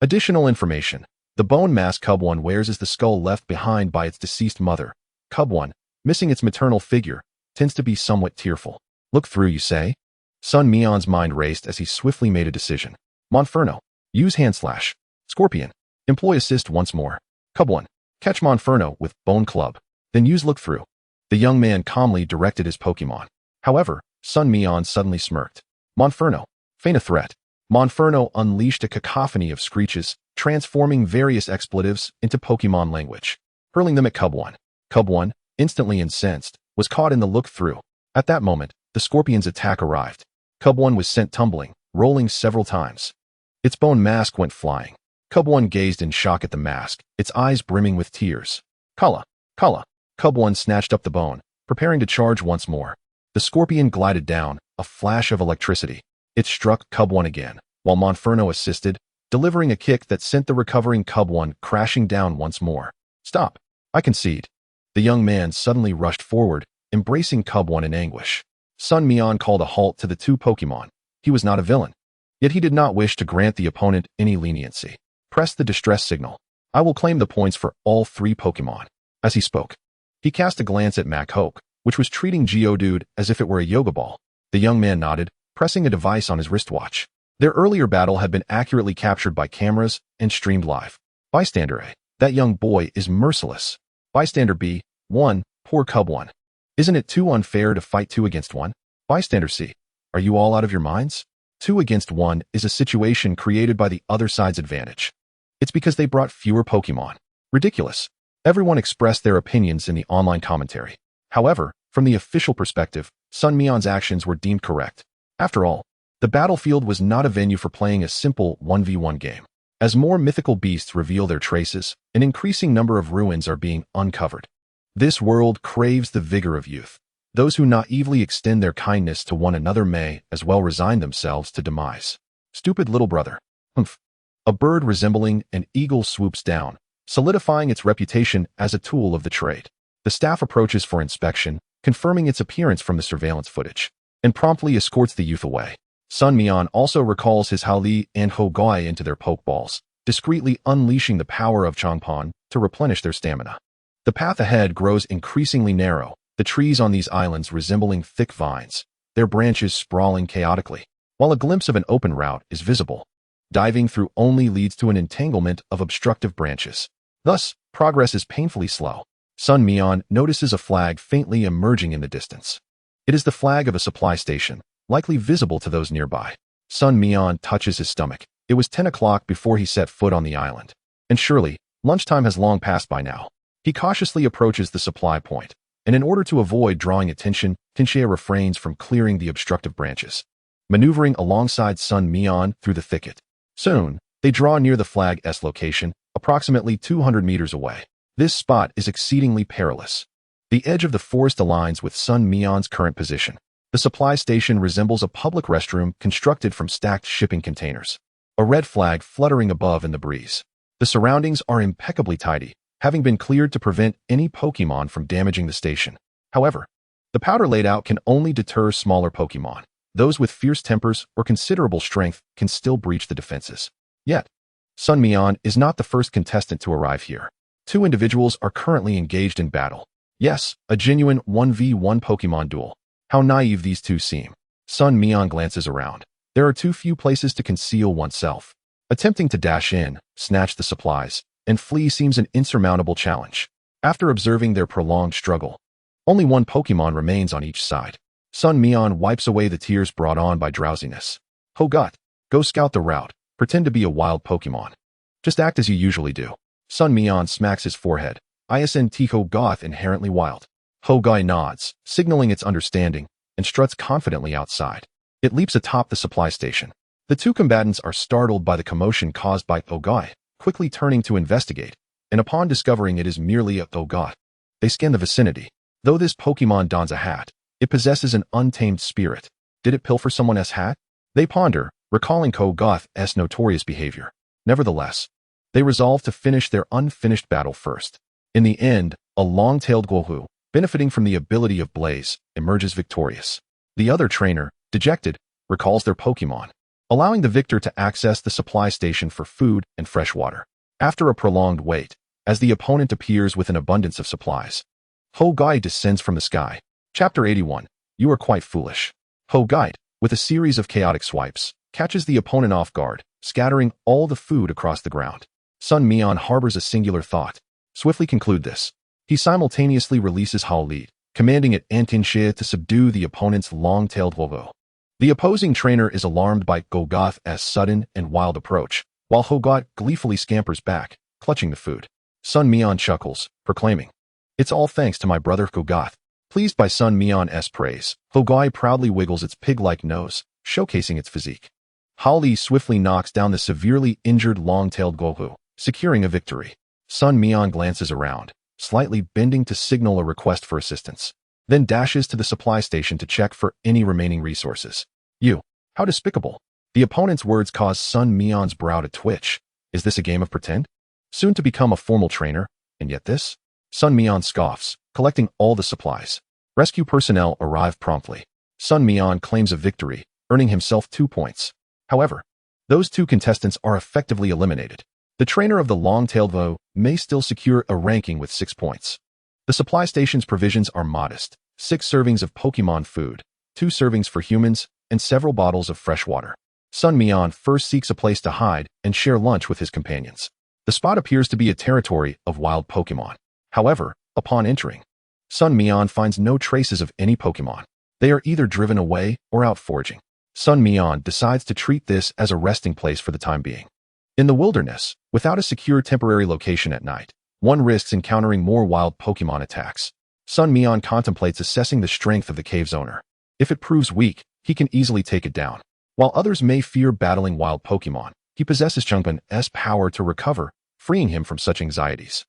Additional information. The bone mask Cubone wears is the skull left behind by its deceased mother. Cubone, missing its maternal figure, tends to be somewhat tearful. Look through, you say? Sun Mian's mind raced as he swiftly made a decision. Monferno, use Hand Slash. Scorpion, employ Assist once more. Cubone, catch Monferno with Bone Club, then use Look Through. The young man calmly directed his Pokemon. However, Sun Mian suddenly smirked. Monferno, feign a threat. Monferno unleashed a cacophony of screeches, transforming various expletives into Pokemon language, hurling them at Cubone. Cubone, instantly incensed, was caught in the Look Through. At that moment, the Scorpion's attack arrived. Cubone was sent tumbling, rolling several times. Its bone mask went flying. Cub 1 gazed in shock at the mask, its eyes brimming with tears. Kala, Kala. Cub 1 snatched up the bone, preparing to charge once more. The scorpion glided down, a flash of electricity. It struck Cub 1 again, while Monferno assisted, delivering a kick that sent the recovering Cub 1 crashing down once more. Stop. I concede. The young man suddenly rushed forward, embracing Cub 1 in anguish. Sun Mian called a halt to the two Pokémon. He was not a villain. Yet he did not wish to grant the opponent any leniency. Press the distress signal. I will claim the points for all three Pokémon. As he spoke, he cast a glance at Machoke, which was treating Geodude as if it were a yoga ball. The young man nodded, pressing a device on his wristwatch. Their earlier battle had been accurately captured by cameras and streamed live. Bystander A. That young boy is merciless. Bystander B. 1. Poor Cub 1. Isn't it too unfair to fight 2 against 1? Bystander C. Are you all out of your minds? 2 against 1 is a situation created by the other side's advantage. It's because they brought fewer Pokémon. Ridiculous. Everyone expressed their opinions in the online commentary. However, from the official perspective, Sun Mian's actions were deemed correct. After all, the battlefield was not a venue for playing a simple 1v1 game. As more mythical beasts reveal their traces, an increasing number of ruins are being uncovered. This world craves the vigor of youth. Those who naively extend their kindness to one another may as well resign themselves to demise. Stupid little brother. Humph. A bird resembling an eagle swoops down, solidifying its reputation as a tool of the trade. The staff approaches for inspection, confirming its appearance from the surveillance footage, and promptly escorts the youth away. Sun Mian also recalls his Haoli and Hogoi into their Pokeballs, discreetly unleashing the power of Changpan to replenish their stamina. The path ahead grows increasingly narrow, the trees on these islands resembling thick vines, their branches sprawling chaotically, while a glimpse of an open route is visible. Diving through only leads to an entanglement of obstructive branches. Thus, progress is painfully slow. Sun Mian notices a flag faintly emerging in the distance. It is the flag of a supply station, likely visible to those nearby. Sun Mian touches his stomach. It was 10 o'clock before he set foot on the island. And surely, lunchtime has long passed by now. He cautiously approaches the supply point, and in order to avoid drawing attention, Tinshea refrains from clearing the obstructive branches. Maneuvering alongside Sun Mian through the thicket. Soon, they draw near the flag's location, approximately 200 meters away. This spot is exceedingly perilous. The edge of the forest aligns with Sun Mian's current position. The supply station resembles a public restroom constructed from stacked shipping containers. A red flag fluttering above in the breeze. The surroundings are impeccably tidy, having been cleared to prevent any Pokémon from damaging the station. However, the powder laid out can only deter smaller Pokémon. Those with fierce tempers or considerable strength can still breach the defenses. Yet, Sun Mian is not the first contestant to arrive here. 2 individuals are currently engaged in battle. Yes, a genuine 1v1 Pokémon duel. How naive these two seem. Sun Mian glances around. There are too few places to conceal oneself. Attempting to dash in, snatch the supplies, and flee seems an insurmountable challenge. After observing their prolonged struggle, only 1 Pokémon remains on each side. Sun Mian wipes away the tears brought on by drowsiness. Hogot, go scout the route. Pretend to be a wild Pokémon. Just act as you usually do. Sun Mian smacks his forehead. Isn't Hogot inherently wild? Hogoi nods, signaling its understanding, and struts confidently outside. It leaps atop the supply station. The 2 combatants are startled by the commotion caused by Hogoi, quickly turning to investigate, and upon discovering it is merely a Hogot, they scan the vicinity. Though this Pokémon dons a hat, it possesses an untamed spirit. Did it pilfer someone's hat? They ponder, recalling Hogot's notorious behavior. Nevertheless, they resolve to finish their unfinished battle first. In the end, a long-tailed Guohu, benefiting from the ability of Blaze, emerges victorious. The other trainer, dejected, recalls their Pokémon, allowing the victor to access the supply station for food and fresh water. After a prolonged wait, as the opponent appears with an abundance of supplies, Hogoi descends from the sky. Chapter 81. You are quite foolish. Hogoi, with a series of chaotic swipes, catches the opponent off guard, scattering all the food across the ground. Sun Mian harbors a singular thought. Swiftly conclude this. He simultaneously releases Haoli, commanding it Tinshea to subdue the opponent's long-tailed Wobo. The opposing trainer is alarmed by Hogot's sudden and wild approach, while Hogot gleefully scampers back, clutching the food. Sun Mian chuckles, proclaiming, "It's all thanks to my brother Hogot." Pleased by Sun Mian's praise, Hogoi proudly wiggles its pig-like nose, showcasing its physique. Hao swiftly knocks down the severely injured long-tailed Gohu, securing a victory. Sun Mian glances around, slightly bending to signal a request for assistance, then dashes to the supply station to check for any remaining resources. You, how despicable. The opponent's words cause Sun Mian's brow to twitch. Is this a game of pretend? Soon to become a formal trainer, and yet this? Sun Mian scoffs, collecting all the supplies. Rescue personnel arrive promptly. Sun Mian claims a victory, earning himself 2 points. However, those 2 contestants are effectively eliminated. The trainer of the long-tailed Vo may still secure a ranking with 6 points. The supply station's provisions are modest: 6 servings of Pokemon food, 2 servings for humans, and several bottles of fresh water. Sun Mian first seeks a place to hide and share lunch with his companions. The spot appears to be a territory of wild Pokemon. However, upon entering, Sun Mian finds no traces of any Pokemon. They are either driven away or out foraging. Sun Mian decides to treat this as a resting place for the time being. In the wilderness, without a secure temporary location at night, one risks encountering more wild Pokemon attacks. Sun Mian contemplates assessing the strength of the cave's owner. If it proves weak, he can easily take it down. While others may fear battling wild Pokemon, he possesses Changpan's power to recover, freeing him from such anxieties.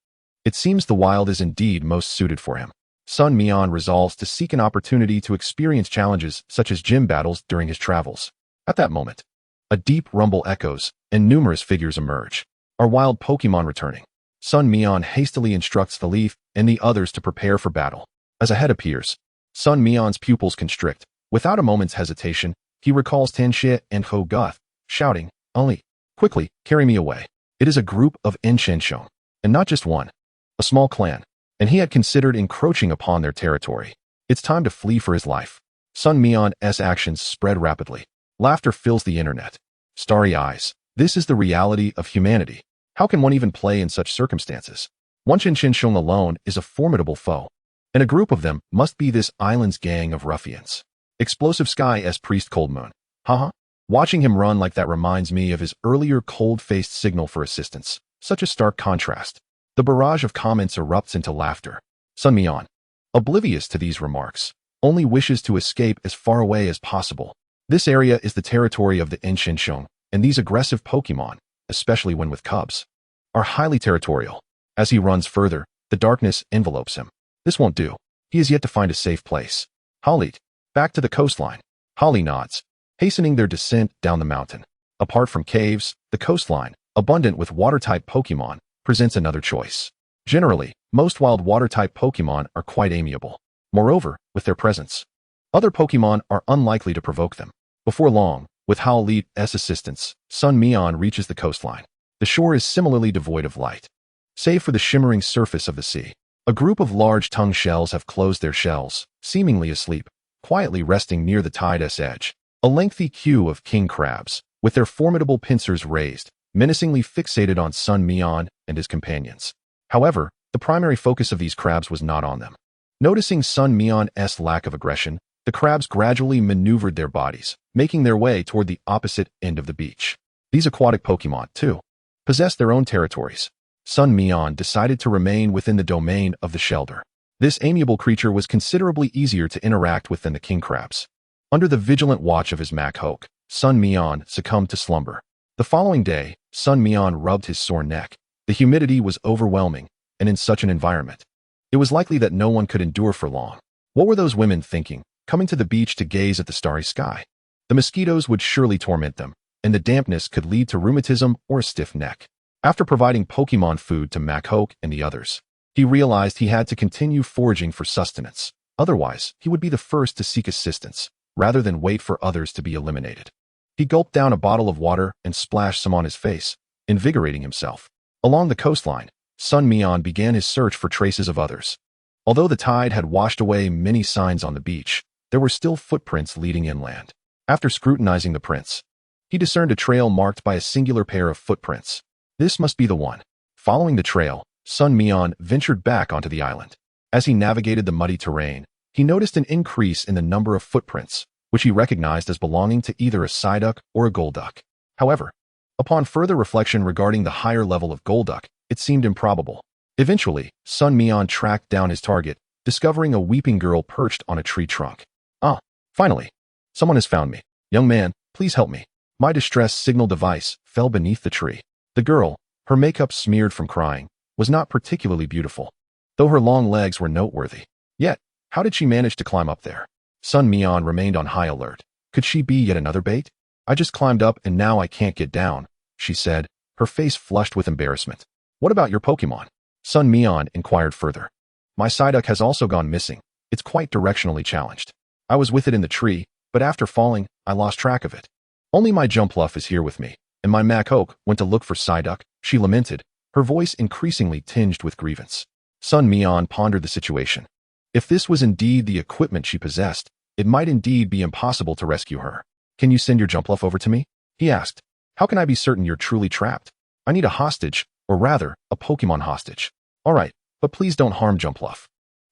It seems the wild is indeed most suited for him. Sun Mian resolves to seek an opportunity to experience challenges such as gym battles during his travels. At that moment, a deep rumble echoes, and numerous figures emerge. Are wild Pokemon returning? Sun Mian hastily instructs the Leaf and the others to prepare for battle. As a head appears, Sun Mian's pupils constrict. Without a moment's hesitation, he recalls Tanxie and Ho Guth, shouting, "Only, quickly, carry me away." It is a group of Enshenshong, and not just one, a small clan, and he had considered encroaching upon their territory. It's time to flee for his life. Sun Mian's actions spread rapidly. Laughter fills the internet. Starry eyes. This is the reality of humanity. How can one even play in such circumstances? One Enshenshong alone is a formidable foe, and a group of them must be this island's gang of ruffians. Explosive Sky as Priest Cold Moon. Haha. Watching him run like that reminds me of his earlier cold-faced signal for assistance. Such a stark contrast. The barrage of comments erupts into laughter. Sun Mian, oblivious to these remarks, only wishes to escape as far away as possible. This area is the territory of the Enshenshong, and these aggressive Pokemon, especially when with cubs, are highly territorial. As he runs further, the darkness envelopes him. This won't do. He is yet to find a safe place. Holly, back to the coastline. Holly nods, hastening their descent down the mountain. Apart from caves, the coastline, abundant with water-type Pokemon, presents another choice. Generally, most wild water-type Pokemon are quite amiable. Moreover, with their presence, other Pokemon are unlikely to provoke them. Before long, with Howle's assistance, Sun Mian reaches the coastline. The shore is similarly devoid of light, save for the shimmering surface of the sea. A group of large tongue shells have closed their shells, seemingly asleep, quietly resting near the tide's edge. A lengthy queue of king crabs, with their formidable pincers raised, menacingly fixated on Sun Mian and his companions. However, the primary focus of these crabs was not on them. Noticing Sun Mian's lack of aggression, the crabs gradually maneuvered their bodies, making their way toward the opposite end of the beach. These aquatic Pokemon, too, possessed their own territories. Sun Mian decided to remain within the domain of the shelter. This amiable creature was considerably easier to interact with than the king crabs. Under the vigilant watch of his Mac-Hoke, Sun Mian succumbed to slumber. The following day, Sun Mian rubbed his sore neck. The humidity was overwhelming, and in such an environment, it was likely that no one could endure for long. What were those women thinking, coming to the beach to gaze at the starry sky? The mosquitoes would surely torment them, and the dampness could lead to rheumatism or a stiff neck. After providing Pokemon food to Mac-Hoke and the others, he realized he had to continue foraging for sustenance. Otherwise, he would be the first to seek assistance, rather than wait for others to be eliminated. He gulped down a bottle of water and splashed some on his face, invigorating himself. Along the coastline, Sun Mian began his search for traces of others. Although the tide had washed away many signs on the beach, there were still footprints leading inland. After scrutinizing the prints, he discerned a trail marked by a singular pair of footprints. This must be the one. Following the trail, Sun Mian ventured back onto the island. As he navigated the muddy terrain, he noticed an increase in the number of footprints, which he recognized as belonging to either a Psyduck or a Golduck. However, upon further reflection regarding the higher level of Golduck, it seemed improbable. Eventually, Sun Mian tracked down his target, discovering a weeping girl perched on a tree trunk. Ah, finally, someone has found me. Young man, please help me. My distress signal device fell beneath the tree. The girl, her makeup smeared from crying, was not particularly beautiful, though her long legs were noteworthy. Yet, how did she manage to climb up there? Sun Mian remained on high alert. Could she be yet another bait? I just climbed up and now I can't get down, she said, her face flushed with embarrassment. What about your Pokemon? Sun Mian inquired further. My Psyduck has also gone missing. It's quite directionally challenged. I was with it in the tree, but after falling, I lost track of it. Only my Jumpluff is here with me, and my Machoke went to look for Psyduck, she lamented, her voice increasingly tinged with grievance. Sun Mian pondered the situation. If this was indeed the equipment she possessed, it might indeed be impossible to rescue her. Can you send your Jumpluff over to me? He asked. How can I be certain you're truly trapped? I need a hostage, or rather, a Pokemon hostage. All right, but please don't harm Jumpluff.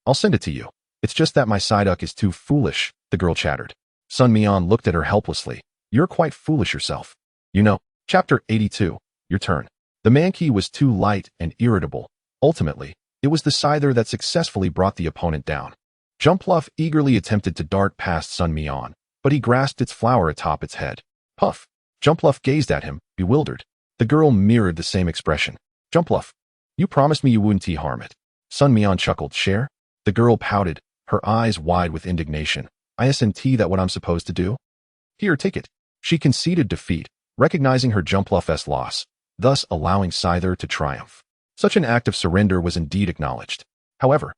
I'll send it to you. It's just that my Psyduck is too foolish, the girl chattered. Sun Mian looked at her helplessly. You're quite foolish yourself. You know, Chapter 82, your turn. The Mankey was too light and irritable. Ultimately, it was the Scyther that successfully brought the opponent down. Jumpluff eagerly attempted to dart past Sun Mian, but he grasped its flower atop its head. Puff! Jumpluff gazed at him, bewildered. The girl mirrored the same expression. Jumpluff, you promised me you wouldn't harm it. Sun Mian chuckled. Share? The girl pouted, her eyes wide with indignation. Isn't that what I'm supposed to do? Here, take it. She conceded defeat, recognizing her Jumpluff's loss, thus allowing Scyther to triumph. Such an act of surrender was indeed acknowledged. However,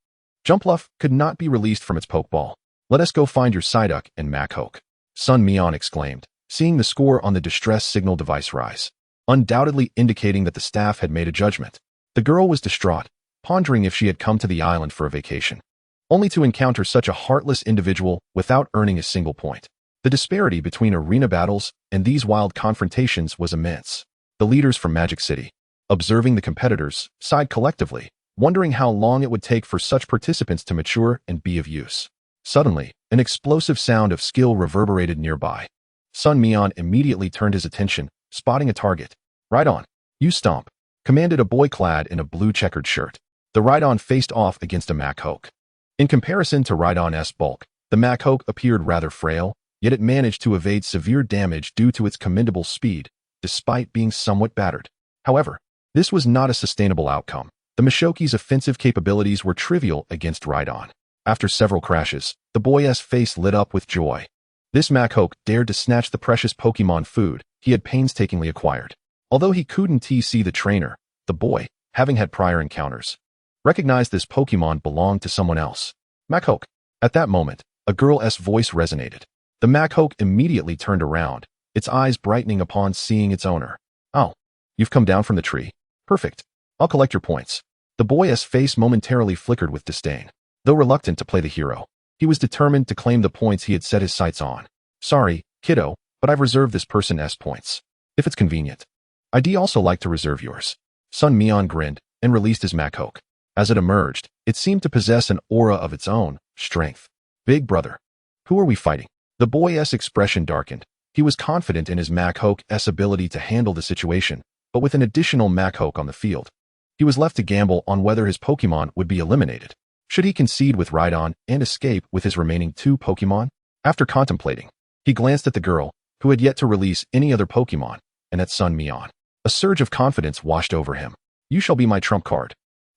Jumpluff could not be released from its Pokeball. Let us go find your Psyduck and Machoke, Sun Mian exclaimed, seeing the score on the distress signal device rise, undoubtedly indicating that the staff had made a judgment. The girl was distraught, pondering if she had come to the island for a vacation, only to encounter such a heartless individual without earning a single point. The disparity between arena battles and these wild confrontations was immense. The leaders from Magic City, observing the competitors, sighed collectively, wondering how long it would take for such participants to mature and be of use. Suddenly, an explosive sound of skill reverberated nearby. Sun Mian immediately turned his attention, spotting a target. Rhydon, you stomp, commanded a boy clad in a blue checkered shirt. The Rhydon faced off against a Machoke. In comparison to Rhydon's bulk, the Machoke appeared rather frail, yet it managed to evade severe damage due to its commendable speed, despite being somewhat battered. However, this was not a sustainable outcome. The Machoke's offensive capabilities were trivial against Rhydon. After several crashes, the boy's face lit up with joy. This Machoke dared to snatch the precious Pokemon food he had painstakingly acquired. Although he couldn't see the trainer, the boy, having had prior encounters, recognized this Pokemon belonged to someone else. Machoke. At that moment, a girl's voice resonated. The Machoke immediately turned around, its eyes brightening upon seeing its owner. Oh, you've come down from the tree. Perfect. I'll collect your points. The boy's face momentarily flickered with disdain. Though reluctant to play the hero, he was determined to claim the points he had set his sights on. Sorry, kiddo, but I've reserved this person's points. If it's convenient. I'd also like to reserve yours. Sun Mian grinned and released his Machoke. As it emerged, it seemed to possess an aura of its own, strength. Big brother. Who are we fighting? The boy's expression darkened. He was confident in his Machoke's ability to handle the situation, but with an additional Machoke on the field, he was left to gamble on whether his Pokemon would be eliminated. Should he concede with Rhydon and escape with his remaining 2 Pokemon? After contemplating, he glanced at the girl, who had yet to release any other Pokemon, and at Sun Mian. A surge of confidence washed over him. You shall be my trump card.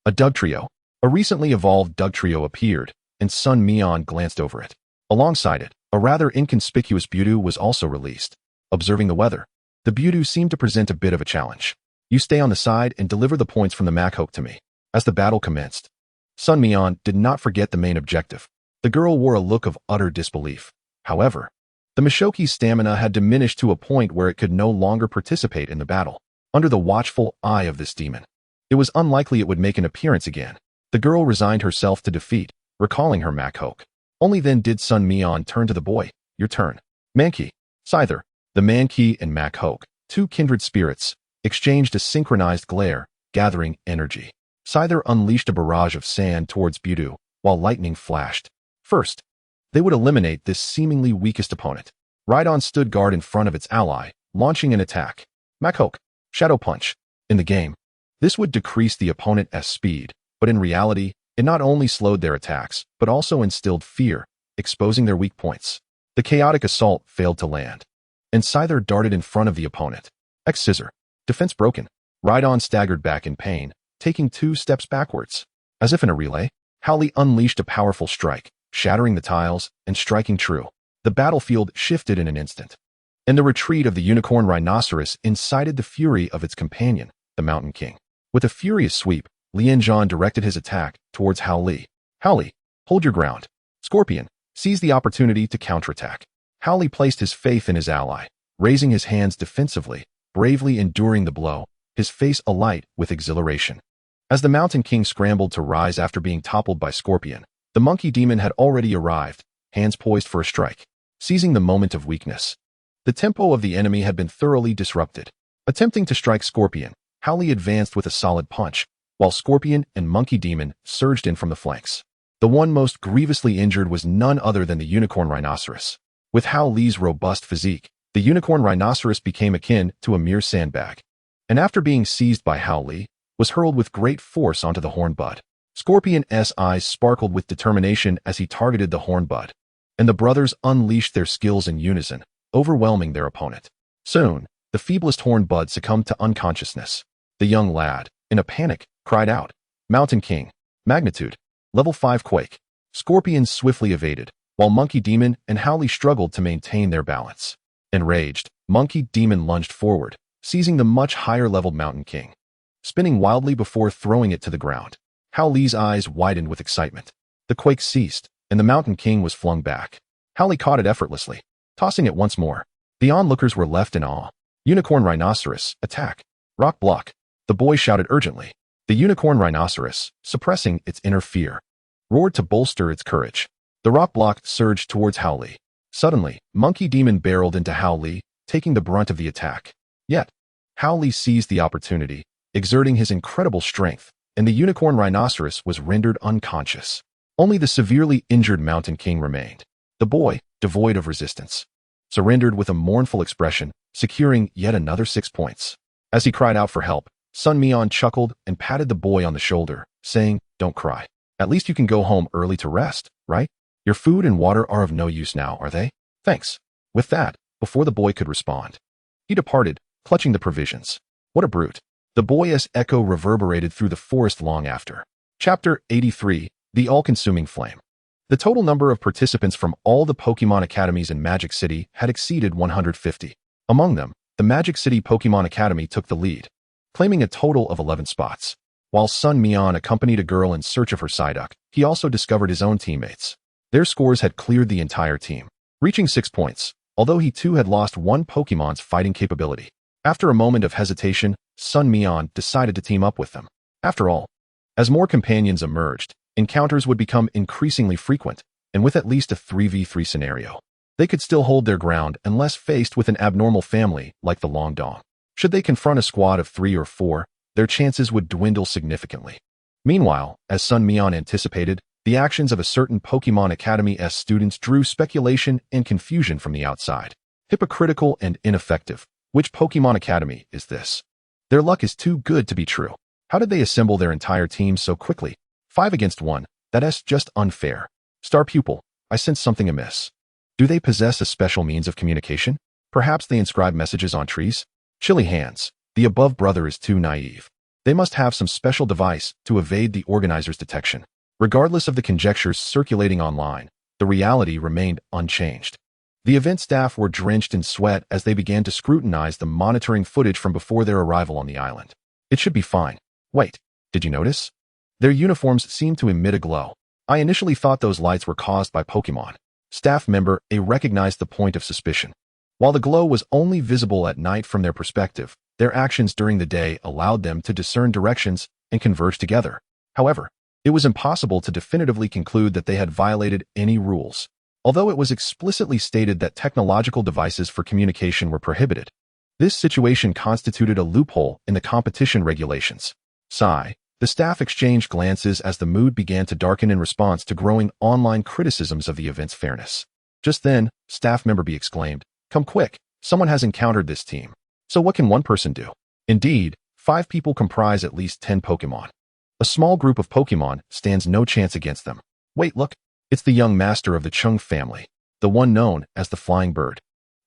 A Dugtrio. A recently evolved Dugtrio appeared, and Sun Mian glanced over it. Alongside it, a rather inconspicuous Beaudoo was also released. Observing the weather, the Beaudoo seemed to present a bit of a challenge. You stay on the side and deliver the points from the Machoke to me. As the battle commenced, Sun Mian did not forget the main objective. The girl wore a look of utter disbelief. However, the Machoke's stamina had diminished to a point where it could no longer participate in the battle. Under the watchful eye of this demon, it was unlikely it would make an appearance again. The girl resigned herself to defeat, recalling her Machoke. Only then did Sun Mian turn to the boy. Your turn. Mankey. Scyther. The Mankey and Machoke, 2 kindred spirits, exchanged a synchronized glare, gathering energy. Scyther unleashed a barrage of sand towards Beaudoo, while lightning flashed. First, they would eliminate this seemingly weakest opponent. Rhydon stood guard in front of its ally, launching an attack. Machoke. Shadow Punch. In the game, this would decrease the opponent's speed, but in reality, it not only slowed their attacks, but also instilled fear, exposing their weak points. The chaotic assault failed to land. and Scyther darted in front of the opponent. X-Scissor. Defense broken. Rhydon staggered back in pain, taking 2 steps backwards. As if in a relay, Howley unleashed a powerful strike, shattering the tiles and striking true. The battlefield shifted in an instant. And the retreat of the unicorn rhinoceros incited the fury of its companion, the Mountain King. With a furious sweep, Lianzhan directed his attack towards Howley. Howley, hold your ground. Scorpion, seize the opportunity to counterattack. Howley placed his faith in his ally, raising his hands defensively, bravely enduring the blow, his face alight with exhilaration. As the Mountain King scrambled to rise after being toppled by Scorpion, the Monkey Demon had already arrived, hands poised for a strike. Seizing the moment of weakness, the tempo of the enemy had been thoroughly disrupted. Attempting to strike Scorpion, Howley advanced with a solid punch, while Scorpion and Monkey Demon surged in from the flanks. The one most grievously injured was none other than the Unicorn Rhinoceros. With Howley's robust physique, the Unicorn Rhinoceros became akin to a mere sandbag, and after being seized by Howley, was hurled with great force onto the Hornbud. Scorpion's eyes sparkled with determination as he targeted the Hornbud, and the brothers unleashed their skills in unison, overwhelming their opponent. Soon, the feeblest Hornbud succumbed to unconsciousness. The young lad, in a panic, cried out, "Mountain King, magnitude, level 5 quake." Scorpion swiftly evaded, while Monkey Demon and Howley struggled to maintain their balance. Enraged, Monkey Demon lunged forward, seizing the much higher-leveled Mountain King, spinning wildly before throwing it to the ground. Howley's eyes widened with excitement. The quake ceased, and the Mountain King was flung back. Howley caught it effortlessly, tossing it once more. The onlookers were left in awe. Unicorn Rhinoceros, attack. Rock block. The boy shouted urgently. The Unicorn Rhinoceros, suppressing its inner fear, roared to bolster its courage. The rock block surged towards Howley. Suddenly, Monkey Demon barreled into Howley, taking the brunt of the attack. Yet, Howley seized the opportunity, exerting his incredible strength, and the Unicorn Rhinoceros was rendered unconscious. Only the severely injured Mountain King remained. The boy, devoid of resistance, surrendered with a mournful expression, securing yet another 6 points. As he cried out for help, Sun Mian chuckled and patted the boy on the shoulder, saying, "Don't cry. At least you can go home early to rest, right? Your food and water are of no use now, are they? Thanks." With that, before the boy could respond, he departed, clutching the provisions. What a brute. The boy's echo reverberated through the forest long after. Chapter 83, The All-Consuming Flame. The total number of participants from all the Pokemon Academies in Magic City had exceeded 150. Among them, the Magic City Pokemon Academy took the lead, claiming a total of 11 spots. While Sun Mian accompanied a girl in search of her Psyduck, he also discovered his own teammates. Their scores had cleared the entire team, reaching 6 points, although he too had lost one Pokemon's fighting capability. After a moment of hesitation, Sun Mian decided to team up with them. After all, as more companions emerged, encounters would become increasingly frequent, and with at least a 3v3 scenario, they could still hold their ground unless faced with an abnormal family like the Long Dong. Should they confront a squad of 3 or 4, their chances would dwindle significantly. Meanwhile, as Sun Mian anticipated, the actions of a certain Pokemon Academy's students drew speculation and confusion from the outside. Hypocritical and ineffective. Which Pokemon Academy is this? Their luck is too good to be true. How did they assemble their entire team so quickly? 5 against 1. That's just unfair. Star Pupil, I sense something amiss. Do they possess a special means of communication? Perhaps they inscribe messages on trees? Chilly Hands, the above brother is too naive. They must have some special device to evade the organizer's detection. Regardless of the conjectures circulating online, the reality remained unchanged. The event staff were drenched in sweat as they began to scrutinize the monitoring footage from before their arrival on the island. It should be fine. Wait, did you notice? Their uniforms seemed to emit a glow. I initially thought those lights were caused by Pokemon. Staff member A recognized the point of suspicion. While the glow was only visible at night from their perspective, their actions during the day allowed them to discern directions and converge together. However, it was impossible to definitively conclude that they had violated any rules, although it was explicitly stated that technological devices for communication were prohibited. This situation constituted a loophole in the competition regulations. Sigh. The staff exchanged glances as the mood began to darken in response to growing online criticisms of the event's fairness. Just then, staff member B exclaimed, "Come quick, someone has encountered this team." So what can one person do? Indeed, 5 people comprise at least 10 Pokemon. A small group of Pokemon stands no chance against them. Wait, look. It's the young master of the Chung family, the one known as the Flying Bird.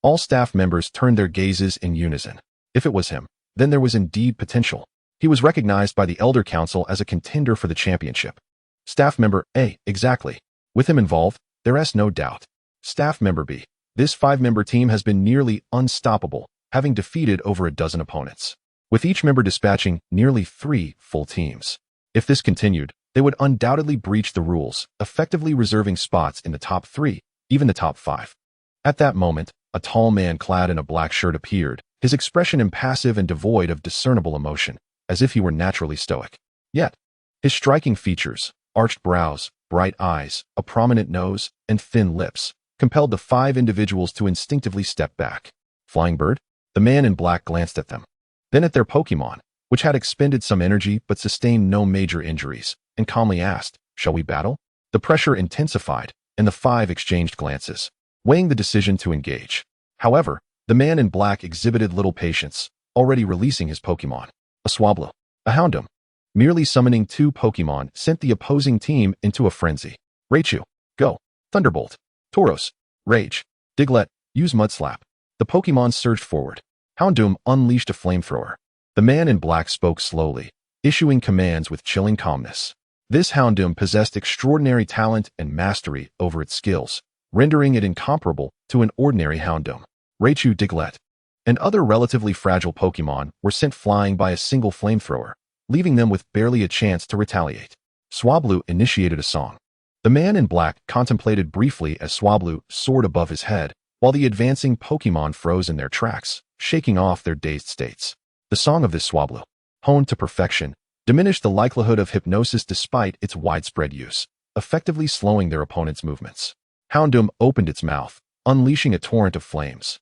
All staff members turned their gazes in unison. If it was him, then there was indeed potential. He was recognized by the Elder Council as a contender for the championship. Staff member A, exactly. With him involved, there is no doubt. Staff member B. This 5-member team has been nearly unstoppable, having defeated over a dozen opponents, with each member dispatching nearly 3 full teams. If this continued, they would undoubtedly breach the rules, effectively reserving spots in the top 3, even the top 5. At that moment, a tall man clad in a black shirt appeared, his expression impassive and devoid of discernible emotion, as if he were naturally stoic. Yet, his striking features, arched brows, bright eyes, a prominent nose, and thin lips, compelled the 5 individuals to instinctively step back. Flying Bird? The man in black glanced at them, then at their Pokémon, which had expended some energy but sustained no major injuries, and calmly asked, "Shall we battle?" The pressure intensified, and the 5 exchanged glances, weighing the decision to engage. However, the man in black exhibited little patience, already releasing his Pokémon. A Swablu, a Houndoom. Merely summoning 2 Pokémon sent the opposing team into a frenzy. Raichu, go. Thunderbolt. Tauros, rage. Diglett, use Mudslap. The Pokémon surged forward. Houndoom unleashed a flamethrower. The man in black spoke slowly, issuing commands with chilling calmness. This Houndoom possessed extraordinary talent and mastery over its skills, rendering it incomparable to an ordinary Houndoom. Raichu, Diglett, and other relatively fragile Pokémon were sent flying by a single flamethrower, leaving them with barely a chance to retaliate. Swablu initiated a song. The man in black contemplated briefly as Swablu soared above his head, while the advancing Pokémon froze in their tracks, shaking off their dazed states. The song of this Swablu, honed to perfection, diminished the likelihood of hypnosis despite its widespread use, effectively slowing their opponent's movements. Houndoom opened its mouth, unleashing a torrent of flames.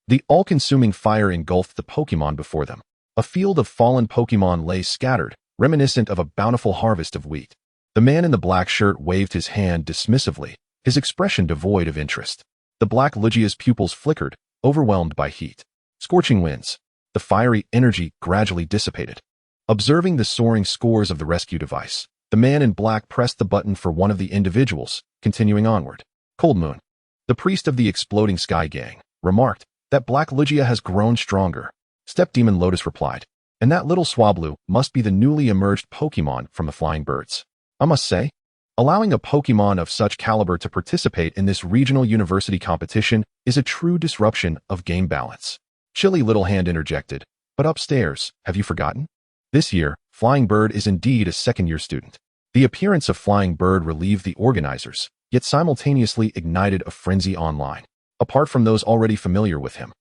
The all-consuming fire engulfed the Pokémon before them. A field of fallen Pokémon lay scattered, reminiscent of a bountiful harvest of wheat. The man in the black shirt waved his hand dismissively, his expression devoid of interest. The black Lugia's pupils flickered, overwhelmed by heat. Scorching winds. The fiery energy gradually dissipated. Observing the soaring scores of the rescue device, the man in black pressed the button for one of the individuals, continuing onward. Cold Moon, the priest of the exploding Sky Gang, remarked, "That black Lugia has grown stronger." Step Demon Lotus replied, "And that little Swablu must be the newly emerged Pokémon from the Flying Birds. I must say, allowing a Pokémon of such caliber to participate in this regional university competition is a true disruption of game balance." Chilly Little Hand interjected, "But upstairs, have you forgotten? This year, Flying Bird is indeed a second-year student." The appearance of Flying Bird relieved the organizers, yet simultaneously ignited a frenzy online. Apart from those already familiar with him,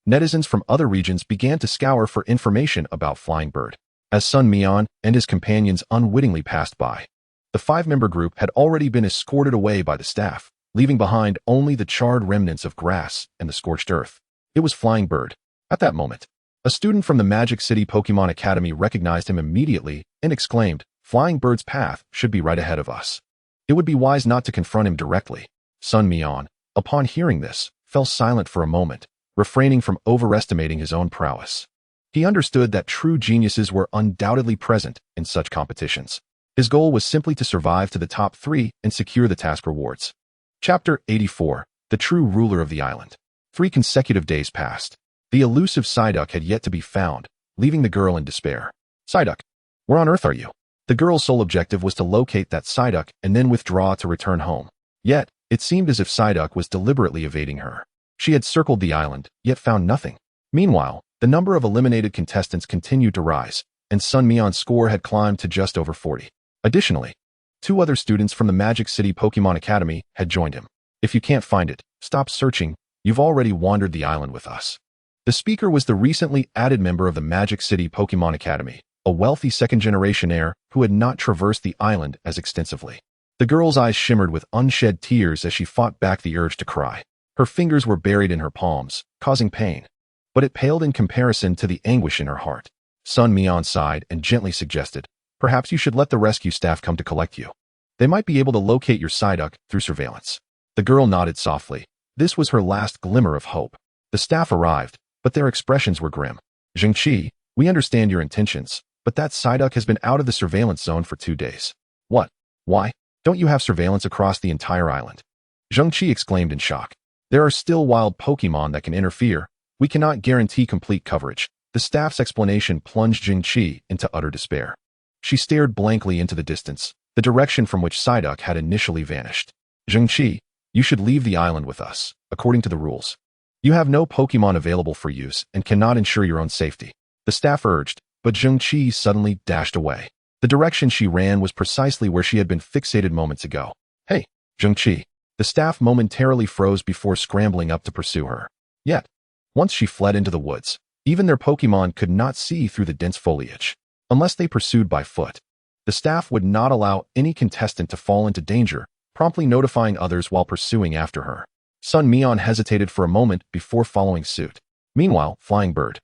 netizens from other regions began to scour for information about Flying Bird. As Sun Mian and his companions unwittingly passed by, the 5-member group had already been escorted away by the staff, leaving behind only the charred remnants of grass and the scorched earth. It was Flying Bird. At that moment, a student from the Magic City Pokémon Academy recognized him immediately and exclaimed, "Flying Bird's path should be right ahead of us. It would be wise not to confront him directly." Sun Mian, upon hearing this, fell silent for a moment, refraining from overestimating his own prowess. He understood that true geniuses were undoubtedly present in such competitions. His goal was simply to survive to the top 3 and secure the task rewards. Chapter 84, The True Ruler of the Island. 3 consecutive days passed. The elusive Psyduck had yet to be found, leaving the girl in despair. "Psyduck, where on earth are you?" The girl's sole objective was to locate that Psyduck and then withdraw to return home. Yet, it seemed as if Psyduck was deliberately evading her. She had circled the island, yet found nothing. Meanwhile, the number of eliminated contestants continued to rise, and Sun Mian's score had climbed to just over 40. Additionally, 2 other students from the Magic City Pokémon Academy had joined him. "If you can't find it, stop searching. You've already wandered the island with us." The speaker was the recently added member of the Magic City Pokémon Academy, a wealthy second-generation heir who had not traversed the island as extensively. The girl's eyes shimmered with unshed tears as she fought back the urge to cry. Her fingers were buried in her palms, causing pain, but it paled in comparison to the anguish in her heart. Sun Mian sighed and gently suggested, "Perhaps you should let the rescue staff come to collect you. They might be able to locate your Psyduck through surveillance." The girl nodded softly. This was her last glimmer of hope. The staff arrived, but their expressions were grim. "Zhengqi, we understand your intentions, but that Psyduck has been out of the surveillance zone for 2 days." "What? Why? Don't you have surveillance across the entire island?" Zhengqi exclaimed in shock. There are still wild Pokémon that can interfere. We cannot guarantee complete coverage. The staff's explanation plunged Jingqi into utter despair. She stared blankly into the distance, the direction from which Psyduck had initially vanished. Jingqi, you should leave the island with us, according to the rules. You have no Pokémon available for use and cannot ensure your own safety. The staff urged, but Jingqi suddenly dashed away. The direction she ran was precisely where she had been fixated moments ago. Hey, Jingqi. The staff momentarily froze before scrambling up to pursue her. Yet, once she fled into the woods, even their Pokémon could not see through the dense foliage. Unless they pursued by foot, the staff would not allow any contestant to fall into danger, promptly notifying others while pursuing after her. Sun Mian hesitated for a moment before following suit. Meanwhile, Flying Bird,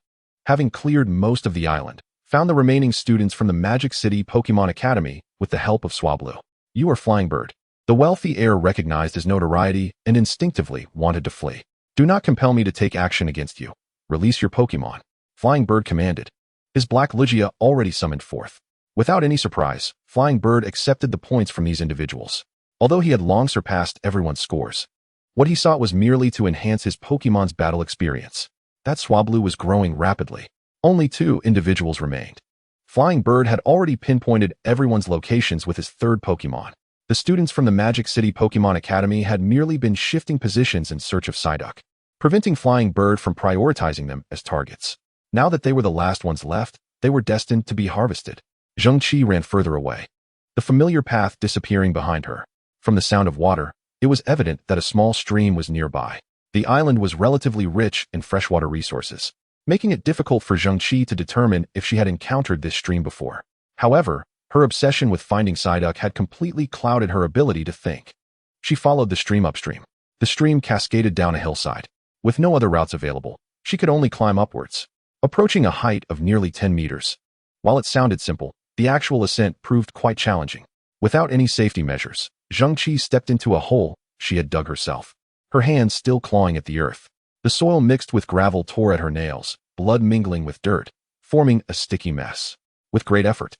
having cleared most of the island, found the remaining students from the Magic City Pokémon Academy with the help of Swablu. You are Flying Bird. The wealthy heir recognized his notoriety and instinctively wanted to flee. Do not compel me to take action against you. Release your Pokémon. Flying Bird commanded. His black Lugia already summoned forth. Without any surprise, Flying Bird accepted the points from these individuals. Although he had long surpassed everyone's scores, what he sought was merely to enhance his Pokémon's battle experience. That Swablu was growing rapidly. Only 2 individuals remained. Flying Bird had already pinpointed everyone's locations with his third Pokémon. The students from the Magic City Pokémon Academy had merely been shifting positions in search of Psyduck, preventing Flying Bird from prioritizing them as targets. Now that they were the last ones left, they were destined to be harvested. Jingqi ran further away, the familiar path disappearing behind her. From the sound of water, it was evident that a small stream was nearby. The island was relatively rich in freshwater resources, making it difficult for Jingqi to determine if she had encountered this stream before. However, her obsession with finding Psyduck had completely clouded her ability to think. She followed the stream upstream. The stream cascaded down a hillside. With no other routes available, she could only climb upwards, approaching a height of nearly 10 meters. While it sounded simple, the actual ascent proved quite challenging. Without any safety measures, Jingqi stepped into a hole she had dug herself, her hands still clawing at the earth. The soil mixed with gravel tore at her nails, blood mingling with dirt, forming a sticky mess. With great effort,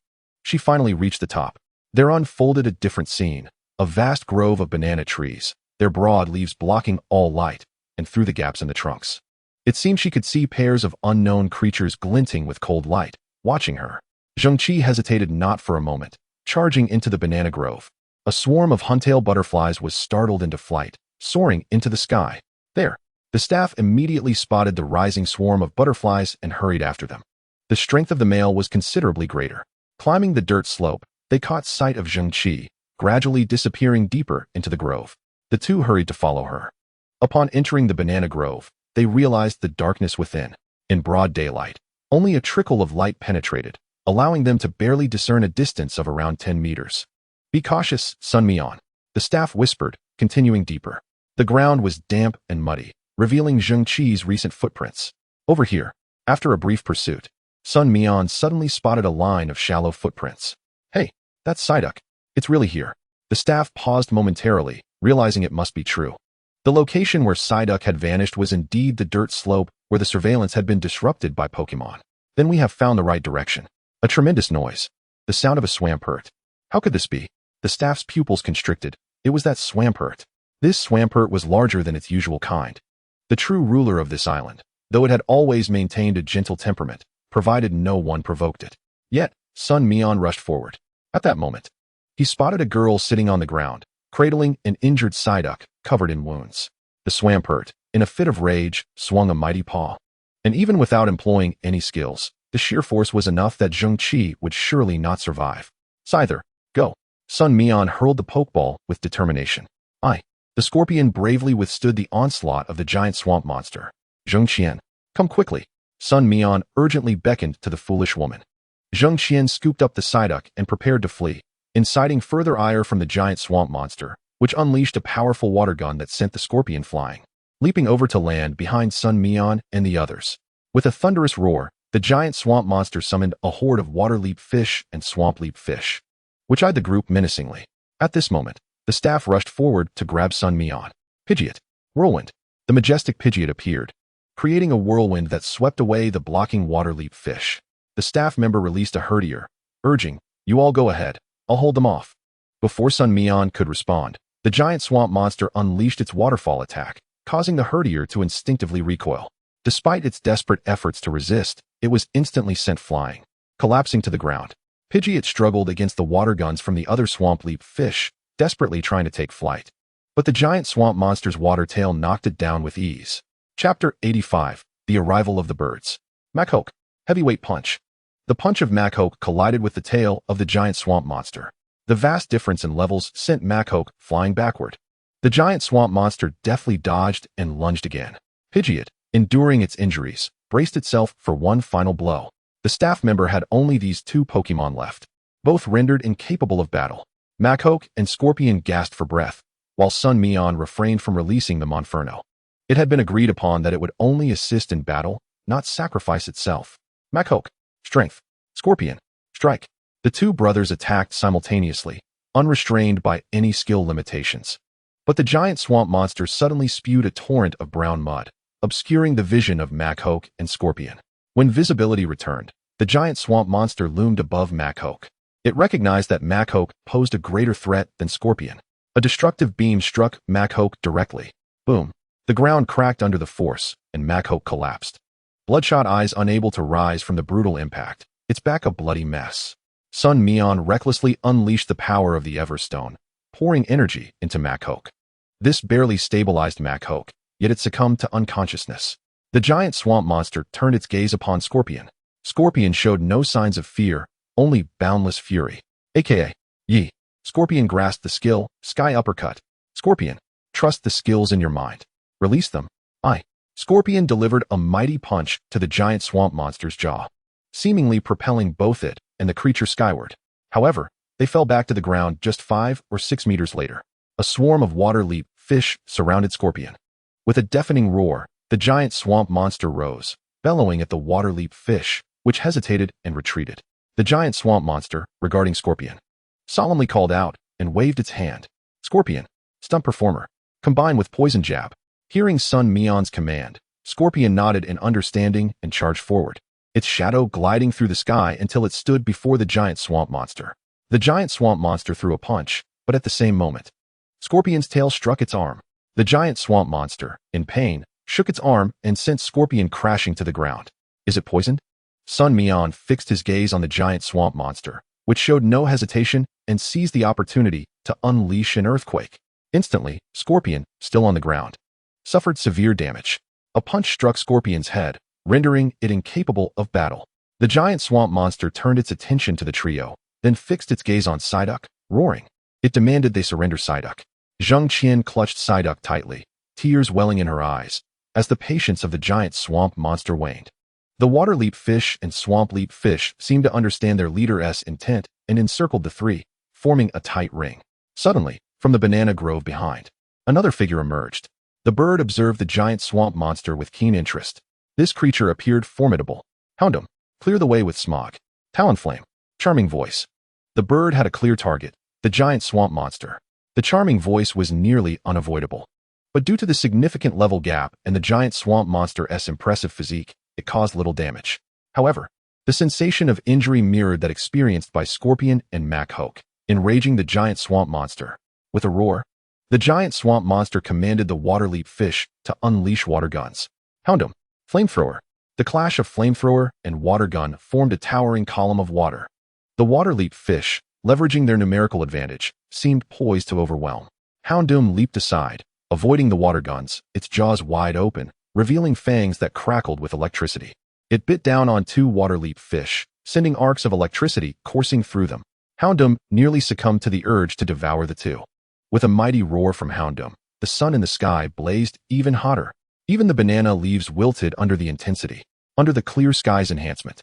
she finally reached the top. There unfolded a different scene, a vast grove of banana trees, their broad leaves blocking all light, and through the gaps in the trunks. It seemed she could see pairs of unknown creatures glinting with cold light, watching her. Jingqi hesitated not for a moment, charging into the banana grove. A swarm of huntail butterflies was startled into flight, soaring into the sky. There, the staff immediately spotted the rising swarm of butterflies and hurried after them. The strength of the male was considerably greater. Climbing the dirt slope, they caught sight of Jingqi, gradually disappearing deeper into the grove. The 2 hurried to follow her. Upon entering the banana grove, they realized the darkness within. In broad daylight, only a trickle of light penetrated, allowing them to barely discern a distance of around 10 meters. Be cautious, Sun Mian, the staff whispered, continuing deeper. The ground was damp and muddy, revealing Jingqi's recent footprints. Over here, after a brief pursuit, Sun Mian suddenly spotted a line of shallow footprints. Hey, that's Psyduck. It's really here. The staff paused momentarily, realizing it must be true. The location where Psyduck had vanished was indeed the dirt slope where the surveillance had been disrupted by Pokémon. Then we have found the right direction. A tremendous noise. The sound of a Swampert. How could this be? The staff's pupils constricted. It was that Swampert. This Swampert was larger than its usual kind. The true ruler of this island, though it had always maintained a gentle temperament, provided no one provoked it. Yet, Sun Mian rushed forward. At that moment, he spotted a girl sitting on the ground, cradling an injured Psyduck covered in wounds. The Swampert, in a fit of rage, swung a mighty paw. And even without employing any skills, the sheer force was enough that Jingqi would surely not survive. Scyther, go. Sun Mian hurled the pokeball with determination. The scorpion bravely withstood the onslaught of the giant swamp monster. Jingqian, come quickly. Sun Mian urgently beckoned to the foolish woman. Jingqian scooped up the Psyduck and prepared to flee, inciting further ire from the giant swamp monster, which unleashed a powerful water gun that sent the scorpion flying, leaping over to land behind Sun Mian and the others. With a thunderous roar, the giant swamp monster summoned a horde of water leap fish and swamp leap fish, which eyed the group menacingly. At this moment, the staff rushed forward to grab Sun Mian. Pidgeot, whirlwind. The majestic Pidgeot appeared, creating a whirlwind that swept away the blocking water leap fish. The staff member released a Herdier, urging, you all go ahead, I'll hold them off. Before Sun Mian could respond, the giant swamp monster unleashed its waterfall attack, causing the herdier to instinctively recoil. Despite its desperate efforts to resist, it was instantly sent flying, collapsing to the ground. Pidgeot struggled against the water guns from the other swamp leap fish, desperately trying to take flight. But the giant swamp monster's water tail knocked it down with ease. Chapter 85. The Arrival of the Birds. Machoke. Heavyweight Punch. The punch of Machoke collided with the tail of the giant swamp monster. The vast difference in levels sent Machoke flying backward. The giant swamp monster deftly dodged and lunged again. Pidgeot, enduring its injuries, braced itself for one final blow. The staff member had only these two Pokémon left, both rendered incapable of battle. Machoke and Scorpion gasped for breath, while Sun Mian refrained from releasing the Monferno. It had been agreed upon that it would only assist in battle, not sacrifice itself. Machoke. Strength. Scorpion. Strike. The two brothers attacked simultaneously, unrestrained by any skill limitations. But the giant swamp monster suddenly spewed a torrent of brown mud, obscuring the vision of Machoke and Scorpion. When visibility returned, the giant swamp monster loomed above Machoke. It recognized that Machoke posed a greater threat than Scorpion. A destructive beam struck Machoke directly. Boom. The ground cracked under the force, and Machoke collapsed. Bloodshot eyes unable to rise from the brutal impact, its back a bloody mess. Sun Mian recklessly unleashed the power of the Everstone, pouring energy into Machoke. This barely stabilized Machoke, yet it succumbed to unconsciousness. The giant swamp monster turned its gaze upon Scorpion. Scorpion showed no signs of fear, only boundless fury. AKA, Yi. Scorpion grasped the skill, Sky Uppercut. Scorpion, trust the skills in your mind. Release them. Scorpion delivered a mighty punch to the giant swamp monster's jaw, seemingly propelling both it and the creature skyward. However, they fell back to the ground just 5 or 6 meters later. A swarm of water leap fish surrounded Scorpion. With a deafening roar, the giant swamp monster rose, bellowing at the water leap fish, which hesitated and retreated. The giant swamp monster, regarding Scorpion, solemnly called out and waved its hand. Scorpion, stunt performer, combined with poison jab. Hearing Sun Mian's command, Scorpion nodded in understanding and charged forward, its shadow gliding through the sky until it stood before the giant swamp monster. The giant swamp monster threw a punch, but at the same moment, Scorpion's tail struck its arm. The giant swamp monster, in pain, shook its arm and sent Scorpion crashing to the ground. Is it poisoned? Sun Mian fixed his gaze on the giant swamp monster, which showed no hesitation and seized the opportunity to unleash an earthquake. Instantly, Scorpion, still on the ground, suffered severe damage. A punch struck Scorpion's head, rendering it incapable of battle. The giant swamp monster turned its attention to the trio, then fixed its gaze on Psyduck, roaring. It demanded they surrender Psyduck. Zheng Qian clutched Psyduck tightly, tears welling in her eyes, as the patience of the giant swamp monster waned. The water leap fish and swamp leap fish seemed to understand their leader's intent and encircled the three, forming a tight ring. Suddenly, from the banana grove behind, another figure emerged. The bird observed the giant swamp monster with keen interest. This creature appeared formidable. Houndoom, clear the way with Smog. Talonflame, charming voice. The bird had a clear target, the giant swamp monster. The charming voice was nearly unavoidable. But due to the significant level gap and the giant swamp monster's impressive physique, it caused little damage. However, the sensation of injury mirrored that experienced by Scorpion and Machoke, enraging the giant swamp monster. With a roar, the giant swamp monster commanded the water leap fish to unleash water guns. Houndoom, flamethrower. The clash of flamethrower and water gun formed a towering column of water. The water leap fish, leveraging their numerical advantage, seemed poised to overwhelm. Houndoom leaped aside, avoiding the water guns, its jaws wide open, revealing fangs that crackled with electricity. It bit down on 2 water leap fish, sending arcs of electricity coursing through them. Houndoom nearly succumbed to the urge to devour the two. With a mighty roar from Houndoom, the sun in the sky blazed even hotter. Even the banana leaves wilted under the intensity, under the clear sky's enhancement.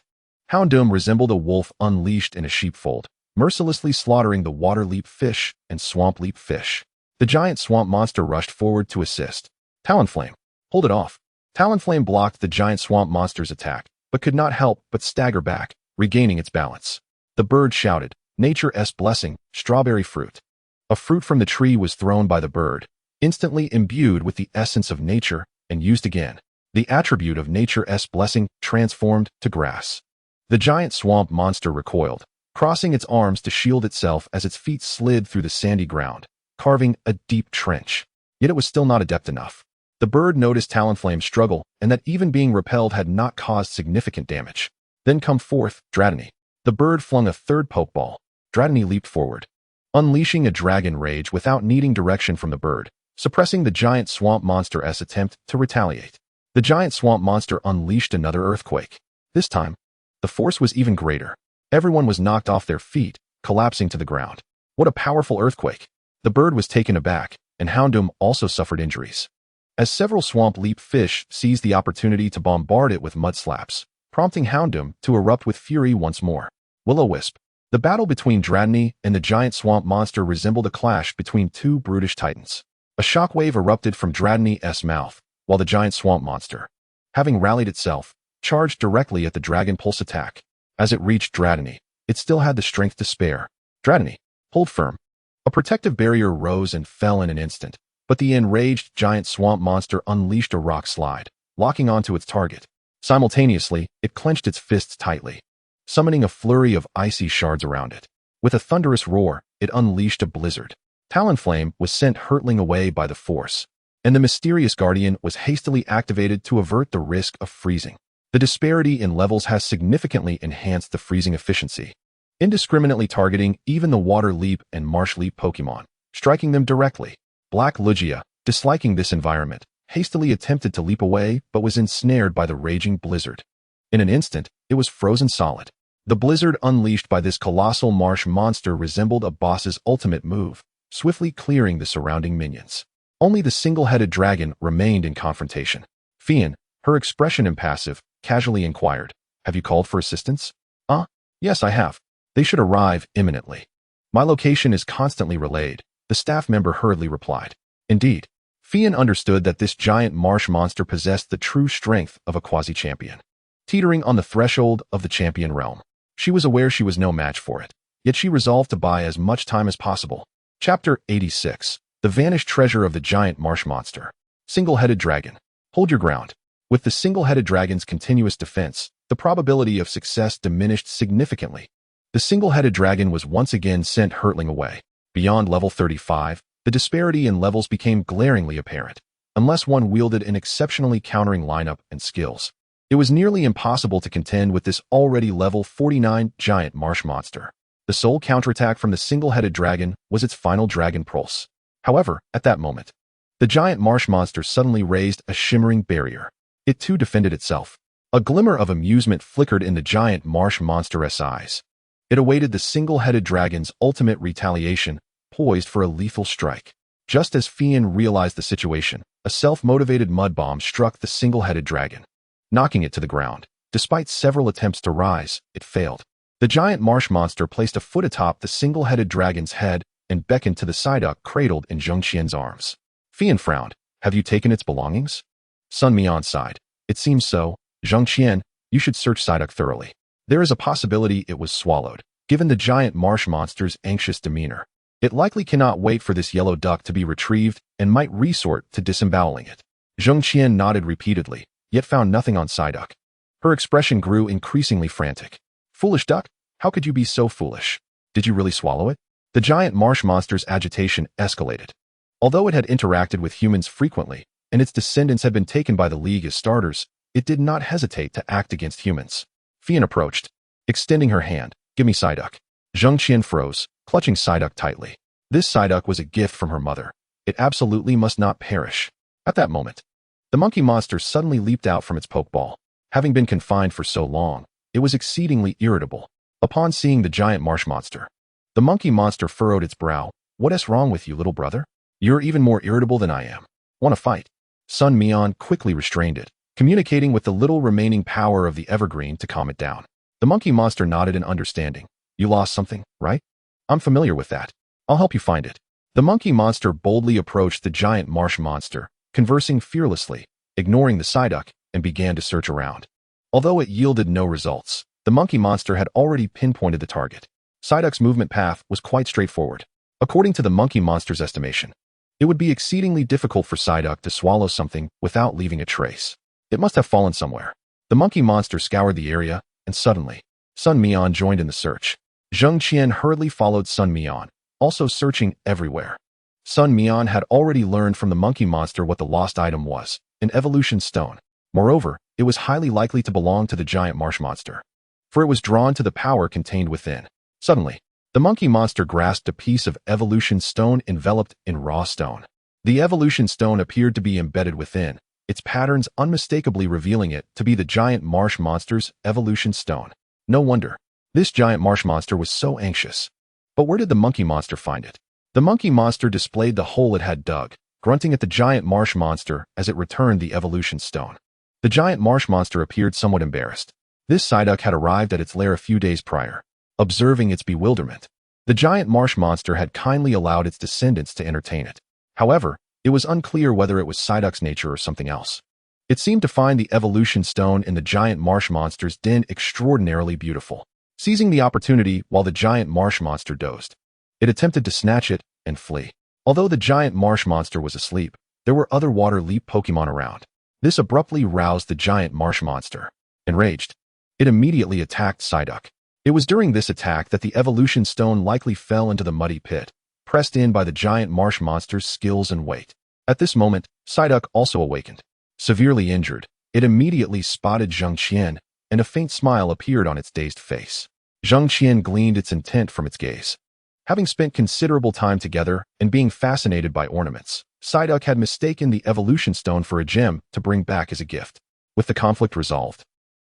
Houndoom resembled a wolf unleashed in a sheepfold, mercilessly slaughtering the water leap fish and swamp leap fish. The giant swamp monster rushed forward to assist. Talonflame, hold it off. Talonflame blocked the giant swamp monster's attack, but could not help but stagger back, regaining its balance. The bird shouted, Nature's blessing, strawberry fruit. A fruit from the tree was thrown by the bird, instantly imbued with the essence of nature, and used again. The attribute of Nature's blessing transformed to grass. The giant swamp monster recoiled, crossing its arms to shield itself as its feet slid through the sandy ground, carving a deep trench. Yet it was still not adept enough. The bird noticed Talonflame's struggle and that even being repelled had not caused significant damage. Then come forth, Dratini. The bird flung a third pokeball. Dratini leaped forward, unleashing a dragon rage without needing direction from the bird, suppressing the giant swamp monster's attempt to retaliate. The giant swamp monster unleashed another earthquake. This time, the force was even greater. Everyone was knocked off their feet, collapsing to the ground. What a powerful earthquake! The bird was taken aback, and Houndoom also suffered injuries, as several swamp leap fish seized the opportunity to bombard it with mud slaps, prompting Houndoom to erupt with fury once more. Will-O-Wisp. The battle between Dratini and the giant swamp monster resembled a clash between two brutish titans. A shockwave erupted from Dratini's mouth, while the giant swamp monster, having rallied itself, charged directly at the Dragon Pulse attack. As it reached Dratini, it still had the strength to spare. Dratini, hold firm. A protective barrier rose and fell in an instant, but the enraged giant swamp monster unleashed a rock slide, locking onto its target. Simultaneously, it clenched its fists tightly, summoning a flurry of icy shards around it. With a thunderous roar, it unleashed a blizzard. Talonflame was sent hurtling away by the force, and the mysterious guardian was hastily activated to avert the risk of freezing. The disparity in levels has significantly enhanced the freezing efficiency, indiscriminately targeting even the water leap and marsh leap Pokemon, striking them directly. Black Lugia, disliking this environment, hastily attempted to leap away but was ensnared by the raging blizzard. In an instant, it was frozen solid. The blizzard unleashed by this colossal marsh monster resembled a boss's ultimate move, swiftly clearing the surrounding minions. Only the single-headed dragon remained in confrontation. Fian, her expression impassive, casually inquired, "Have you called for assistance?" Yes, I have. They should arrive imminently. My location is constantly relayed," the staff member hurriedly replied. Indeed, Fian understood that this giant marsh monster possessed the true strength of a quasi-champion, teetering on the threshold of the champion realm. She was aware she was no match for it, yet she resolved to buy as much time as possible. Chapter 86. The Vanished Treasure of the Giant Marsh Monster. Single-Headed Dragon. Hold your ground. With the single-headed dragon's continuous defense, the probability of success diminished significantly. The single-headed dragon was once again sent hurtling away. Beyond level 35, the disparity in levels became glaringly apparent, unless one wielded an exceptionally countering lineup and skills. It was nearly impossible to contend with this already level 49 giant marsh monster. The sole counterattack from the single-headed dragon was its final dragon pulse. However, at that moment, the giant marsh monster suddenly raised a shimmering barrier. It too defended itself. A glimmer of amusement flickered in the giant marsh monster's eyes. It awaited the single-headed dragon's ultimate retaliation, poised for a lethal strike. Just as Fian realized the situation, a self-motivated mud bomb struck the single-headed dragon, knocking it to the ground. Despite several attempts to rise, it failed. The giant marsh monster placed a foot atop the single-headed dragon's head and beckoned to the Psyduck cradled in Zhongqian's arms. Fian frowned. "Have you taken its belongings?" Sun Mian sighed. "It seems so. Zhongqian, you should search Psyduck thoroughly. There is a possibility it was swallowed. Given the giant marsh monster's anxious demeanor, it likely cannot wait for this yellow duck to be retrieved and might resort to disemboweling it." Zhongqian nodded repeatedly, yet found nothing on Psyduck. Her expression grew increasingly frantic. "Foolish duck, how could you be so foolish? Did you really swallow it?" The giant marsh monster's agitation escalated. Although it had interacted with humans frequently, and its descendants had been taken by the League as starters, it did not hesitate to act against humans. Fian approached, extending her hand. "Give me Psyduck." Zhongqian froze, clutching Psyduck tightly. This Psyduck was a gift from her mother. It absolutely must not perish. At that moment, the monkey monster suddenly leaped out from its pokeball. Having been confined for so long, it was exceedingly irritable. Upon seeing the giant marsh monster, the monkey monster furrowed its brow. "What's wrong with you, little brother? You're even more irritable than I am. Want to fight?" Sun Mian quickly restrained it, communicating with the little remaining power of the evergreen to calm it down. The monkey monster nodded in understanding. "You lost something, right? I'm familiar with that. I'll help you find it." The monkey monster boldly approached the giant marsh monster, conversing fearlessly, ignoring the Psyduck, and began to search around. Although it yielded no results, the monkey monster had already pinpointed the target. Psyduck's movement path was quite straightforward. According to the monkey monster's estimation, it would be exceedingly difficult for Psyduck to swallow something without leaving a trace. It must have fallen somewhere. The monkey monster scoured the area, and suddenly, Sun Mian joined in the search. Zhongqian hurriedly followed Sun Mian, also searching everywhere. Sun Mian had already learned from the monkey monster what the lost item was, an evolution stone. Moreover, it was highly likely to belong to the giant marsh monster, for it was drawn to the power contained within. Suddenly, the monkey monster grasped a piece of evolution stone enveloped in raw stone. The evolution stone appeared to be embedded within, its patterns unmistakably revealing it to be the giant marsh monster's evolution stone. No wonder. This giant marsh monster was so anxious. But where did the monkey monster find it? The monkey monster displayed the hole it had dug, grunting at the giant marsh monster as it returned the evolution stone. The giant marsh monster appeared somewhat embarrassed. This Psyduck had arrived at its lair a few days prior. Observing its bewilderment, the giant marsh monster had kindly allowed its descendants to entertain it. However, it was unclear whether it was Psyduck's nature or something else. It seemed to find the evolution stone in the giant marsh monster's den extraordinarily beautiful. Seizing the opportunity while the giant marsh monster dozed, it attempted to snatch it and flee. Although the giant marsh monster was asleep, there were other water leap Pokemon around. This abruptly roused the giant marsh monster. Enraged, it immediately attacked Psyduck. It was during this attack that the evolution stone likely fell into the muddy pit, pressed in by the giant marsh monster's skills and weight. At this moment, Psyduck also awakened. Severely injured, it immediately spotted Zhang Qian, and a faint smile appeared on its dazed face. Zhang Qian gleaned its intent from its gaze. Having spent considerable time together and being fascinated by ornaments, Psyduck had mistaken the evolution stone for a gem to bring back as a gift. With the conflict resolved,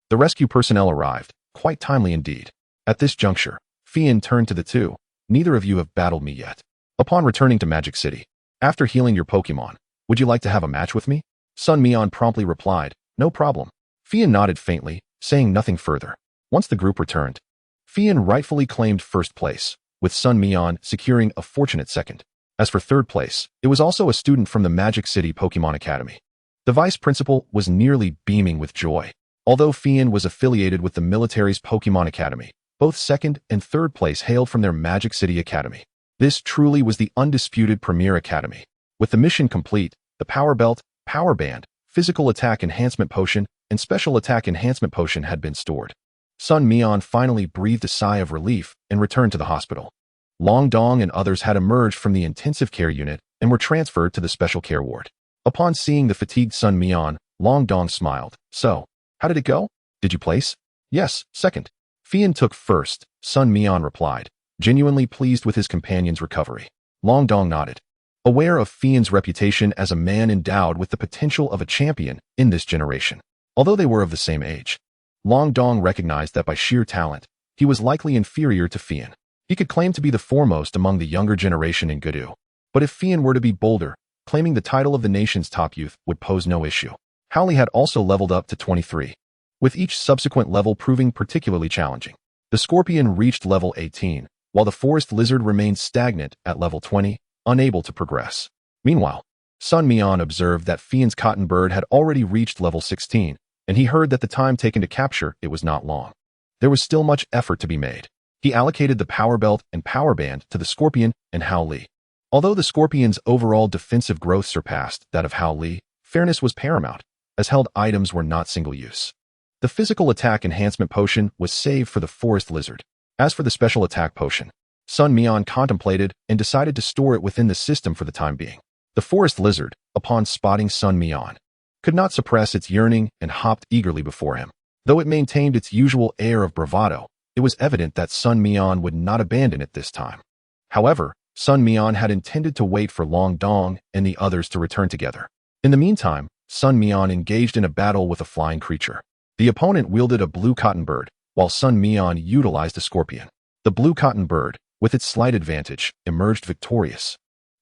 the rescue personnel arrived, quite timely indeed. At this juncture, Fian turned to the two. Neither of you have battled me yet. Upon returning to Magic City, after healing your Pokemon, would you like to have a match with me? Sun Mian promptly replied, no problem. Fian nodded faintly, saying nothing further. Once the group returned, Fian rightfully claimed first place, with Sun Mian securing a fortunate second. As for third place, it was also a student from the Magic City Pokemon Academy. The vice principal was nearly beaming with joy. Although Fian was affiliated with the military's Pokemon Academy, both second and third place hailed from their Magic City Academy. This truly was the undisputed premier academy. With the mission complete, the Power Belt, Power Band, Physical Attack Enhancement Potion, and Special Attack Enhancement Potion had been stored. Sun Mian finally breathed a sigh of relief and returned to the hospital. Long Dong and others had emerged from the intensive care unit and were transferred to the special care ward. Upon seeing the fatigued Sun Mian, Long Dong smiled. So, how did it go? Did you place? Yes, second. Fian took first, Sun Mian replied, genuinely pleased with his companion's recovery. Long Dong nodded, aware of Fian's reputation as a man endowed with the potential of a champion in this generation. Although they were of the same age, Long Dong recognized that by sheer talent, he was likely inferior to Fian. He could claim to be the foremost among the younger generation in Gudu. But if Fian were to be bolder, claiming the title of the nation's top youth would pose no issue. Howley had also leveled up to 23, with each subsequent level proving particularly challenging. The Scorpion reached level 18, while the Forest Lizard remained stagnant at level 20, unable to progress. Meanwhile, Sun Mian observed that Fian's Cotton Bird had already reached level 16, and he heard that the time taken to capture it was not long. There was still much effort to be made. He allocated the Power Belt and Power Band to the Scorpion and Howley. Although the Scorpion's overall defensive growth surpassed that of Howley, fairness was paramount, as held items were not single-use. The Physical Attack Enhancement Potion was saved for the Forest Lizard. As for the Special Attack Potion, Sun Mian contemplated and decided to store it within the system for the time being. The Forest Lizard, upon spotting Sun Mian, could not suppress its yearning and hopped eagerly before him. Though it maintained its usual air of bravado, it was evident that Sun Mian would not abandon it this time. However, Sun Mian had intended to wait for Long Dong and the others to return together. In the meantime, Sun Mian engaged in a battle with a flying creature. The opponent wielded a blue cotton bird, while Sun Mian utilized a scorpion. The blue cotton bird, with its slight advantage, emerged victorious,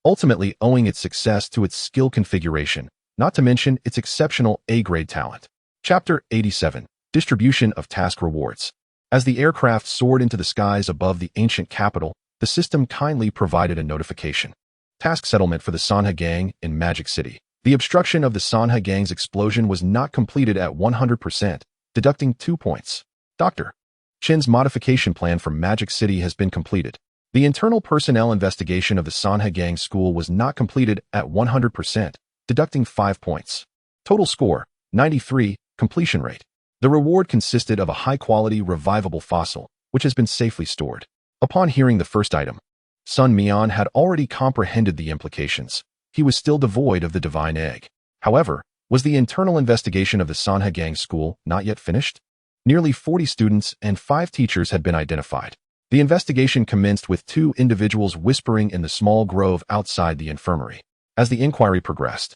ultimately owing its success to its skill configuration, not to mention its exceptional A-grade talent. Chapter 87. Distribution of Task Rewards. As the aircraft soared into the skies above the ancient capital, the system kindly provided a notification. Task settlement for the Sanha Gang in Magic City. The obstruction of the Sanha Gang's explosion was not completed at 100%, deducting 2 points. Dr. Chen's modification plan for Magic City has been completed. The internal personnel investigation of the Sanha Gang school was not completed at 100%, deducting 5 points. Total score, 93, completion rate. The reward consisted of a high-quality revivable fossil, which has been safely stored. Upon hearing the first item, Sun Mian had already comprehended the implications. He was still devoid of the divine egg. However, was the internal investigation of the Sanhagang school not yet finished? Nearly 40 students and 5 teachers had been identified. The investigation commenced with 2 individuals whispering in the small grove outside the infirmary. As the inquiry progressed,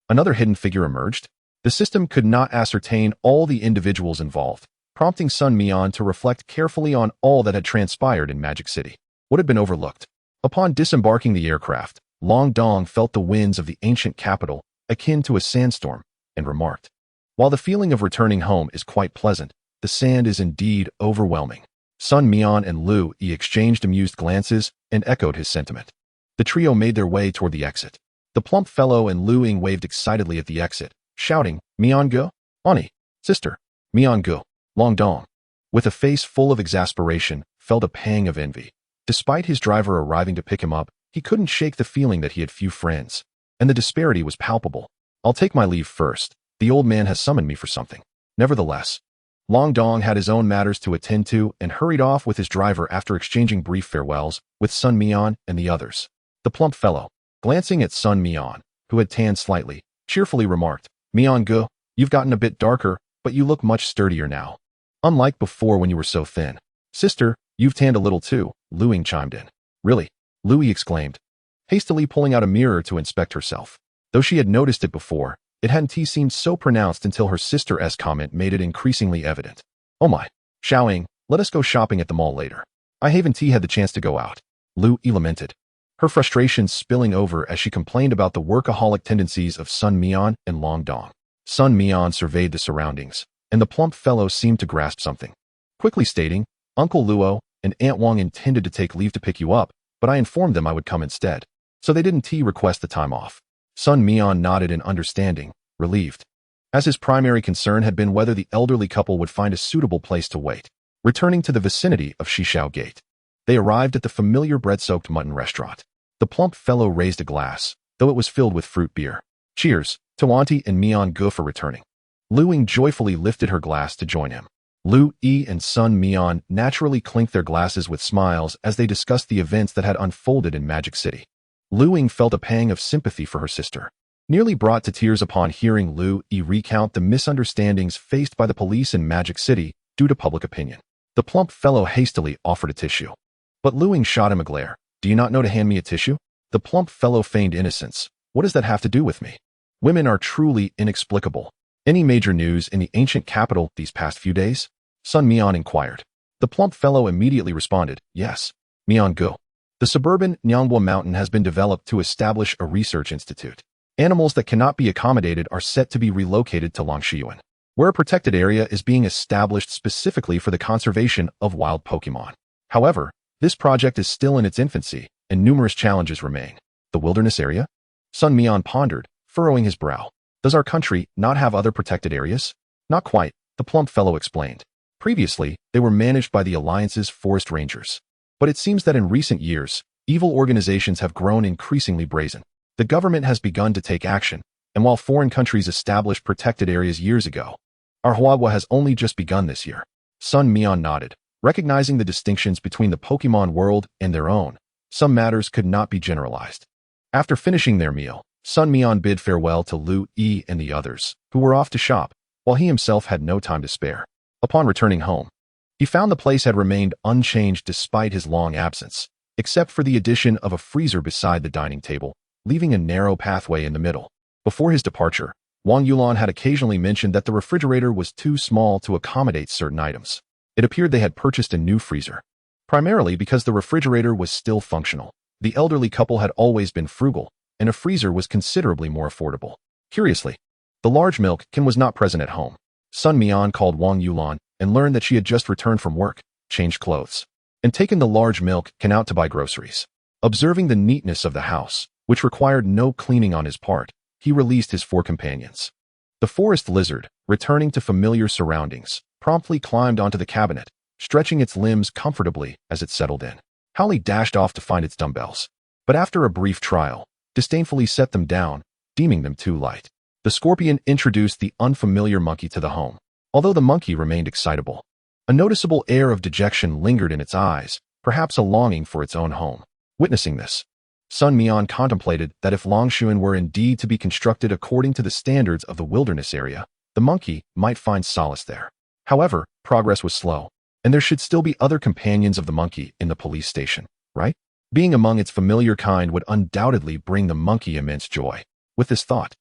another hidden figure emerged. The system could not ascertain all the individuals involved, prompting Sun Mian to reflect carefully on all that had transpired in Magic City. What had been overlooked? Upon disembarking the aircraft, Long Dong felt the winds of the ancient capital akin to a sandstorm, and remarked, "While the feeling of returning home is quite pleasant, the sand is indeed overwhelming." Sun Mian and Lu Yi exchanged amused glances and echoed his sentiment. The trio made their way toward the exit. The plump fellow and Lu Ying waved excitedly at the exit, shouting, "Mian Ge, Ani, sister, Mian Ge." Long Dong, with a face full of exasperation, felt a pang of envy. Despite his driver arriving to pick him up, he couldn't shake the feeling that he had few friends, and the disparity was palpable. "I'll take my leave first. The old man has summoned me for something." Nevertheless, Long Dong had his own matters to attend to and hurried off with his driver after exchanging brief farewells with Sun Mian and the others. The plump fellow, glancing at Sun Mian, who had tanned slightly, cheerfully remarked, "Mian Ge, you've gotten a bit darker, but you look much sturdier now. Unlike before when you were so thin." "Sister, you've tanned a little too," Lu Ying chimed in. "Really?" Lu Yi exclaimed, hastily pulling out a mirror to inspect herself. Though she had noticed it before, it hadn't seemed so pronounced until her sister's comment made it increasingly evident. "Oh my, Xiaoying, let us go shopping at the mall later. I haven't had the chance to go out," Lu Yi lamented, her frustration spilling over as she complained about the workaholic tendencies of Sun Mian and Long Dong. Sun Mian surveyed the surroundings, and the plump fellow seemed to grasp something, quickly stating, "Uncle Luo and Aunt Wang intended to take leave to pick you up, but I informed them I would come instead, so they didn't request the time off." Sun Mian nodded in understanding, relieved, as his primary concern had been whether the elderly couple would find a suitable place to wait. Returning to the vicinity of Shishao Gate, they arrived at the familiar bread-soaked mutton restaurant. The plump fellow raised a glass, though it was filled with fruit beer. "Cheers to Auntie and Mian Ge for returning." Lu Ying joyfully lifted her glass to join him. Lu Yi and Sun Mian naturally clinked their glasses with smiles as they discussed the events that had unfolded in Magic City. Lu Ying felt a pang of sympathy for her sister, nearly brought to tears upon hearing Lu Yi recount the misunderstandings faced by the police in Magic City due to public opinion. The plump fellow hastily offered a tissue, but Lu Ying shot him a glare. "Do you not know to hand me a tissue?" The plump fellow feigned innocence. "What does that have to do with me? Women are truly inexplicable." "Any major news in the ancient capital these past few days?" Sun Mian inquired. The plump fellow immediately responded, "Yes, Mian Ge. The suburban Nyangbo mountain has been developed to establish a research institute. Animals that cannot be accommodated are set to be relocated to Longxiyuan, where a protected area is being established specifically for the conservation of wild Pokémon. However, this project is still in its infancy, and numerous challenges remain." "The wilderness area?" Sun Mian pondered, furrowing his brow. "Does our country not have other protected areas?" "Not quite," the plump fellow explained. "Previously, they were managed by the Alliance's forest rangers. But it seems that in recent years, evil organizations have grown increasingly brazen. The government has begun to take action, and while foreign countries established protected areas years ago, our Huahua has only just begun this year." Sun Mian nodded, recognizing the distinctions between the Pokémon world and their own. Some matters could not be generalized. After finishing their meal, Sun Mian bid farewell to Lu Yi and the others, who were off to shop, while he himself had no time to spare. Upon returning home, he found the place had remained unchanged despite his long absence, except for the addition of a freezer beside the dining table, leaving a narrow pathway in the middle. Before his departure, Wang Yulan had occasionally mentioned that the refrigerator was too small to accommodate certain items. It appeared they had purchased a new freezer, primarily because the refrigerator was still functional. The elderly couple had always been frugal, and a freezer was considerably more affordable. Curiously, the large milk can was not present at home. Sun Mian called Wang Yulan and learned that she had just returned from work, changed clothes, and taken the large milk can out to buy groceries. Observing the neatness of the house, which required no cleaning on his part, he released his 4 companions. The forest lizard, returning to familiar surroundings, promptly climbed onto the cabinet, stretching its limbs comfortably as it settled in. Holly dashed off to find its dumbbells, but after a brief trial, disdainfully set them down, deeming them too light. The scorpion introduced the unfamiliar monkey to the home. Although the monkey remained excitable, a noticeable air of dejection lingered in its eyes, perhaps a longing for its own home. Witnessing this, Sun Mian contemplated that if Longshuan were indeed to be constructed according to the standards of the wilderness area, the monkey might find solace there. However, progress was slow, and there should still be other companions of the monkey in the police station, right? Being among its familiar kind would undoubtedly bring the monkey immense joy. With this thought,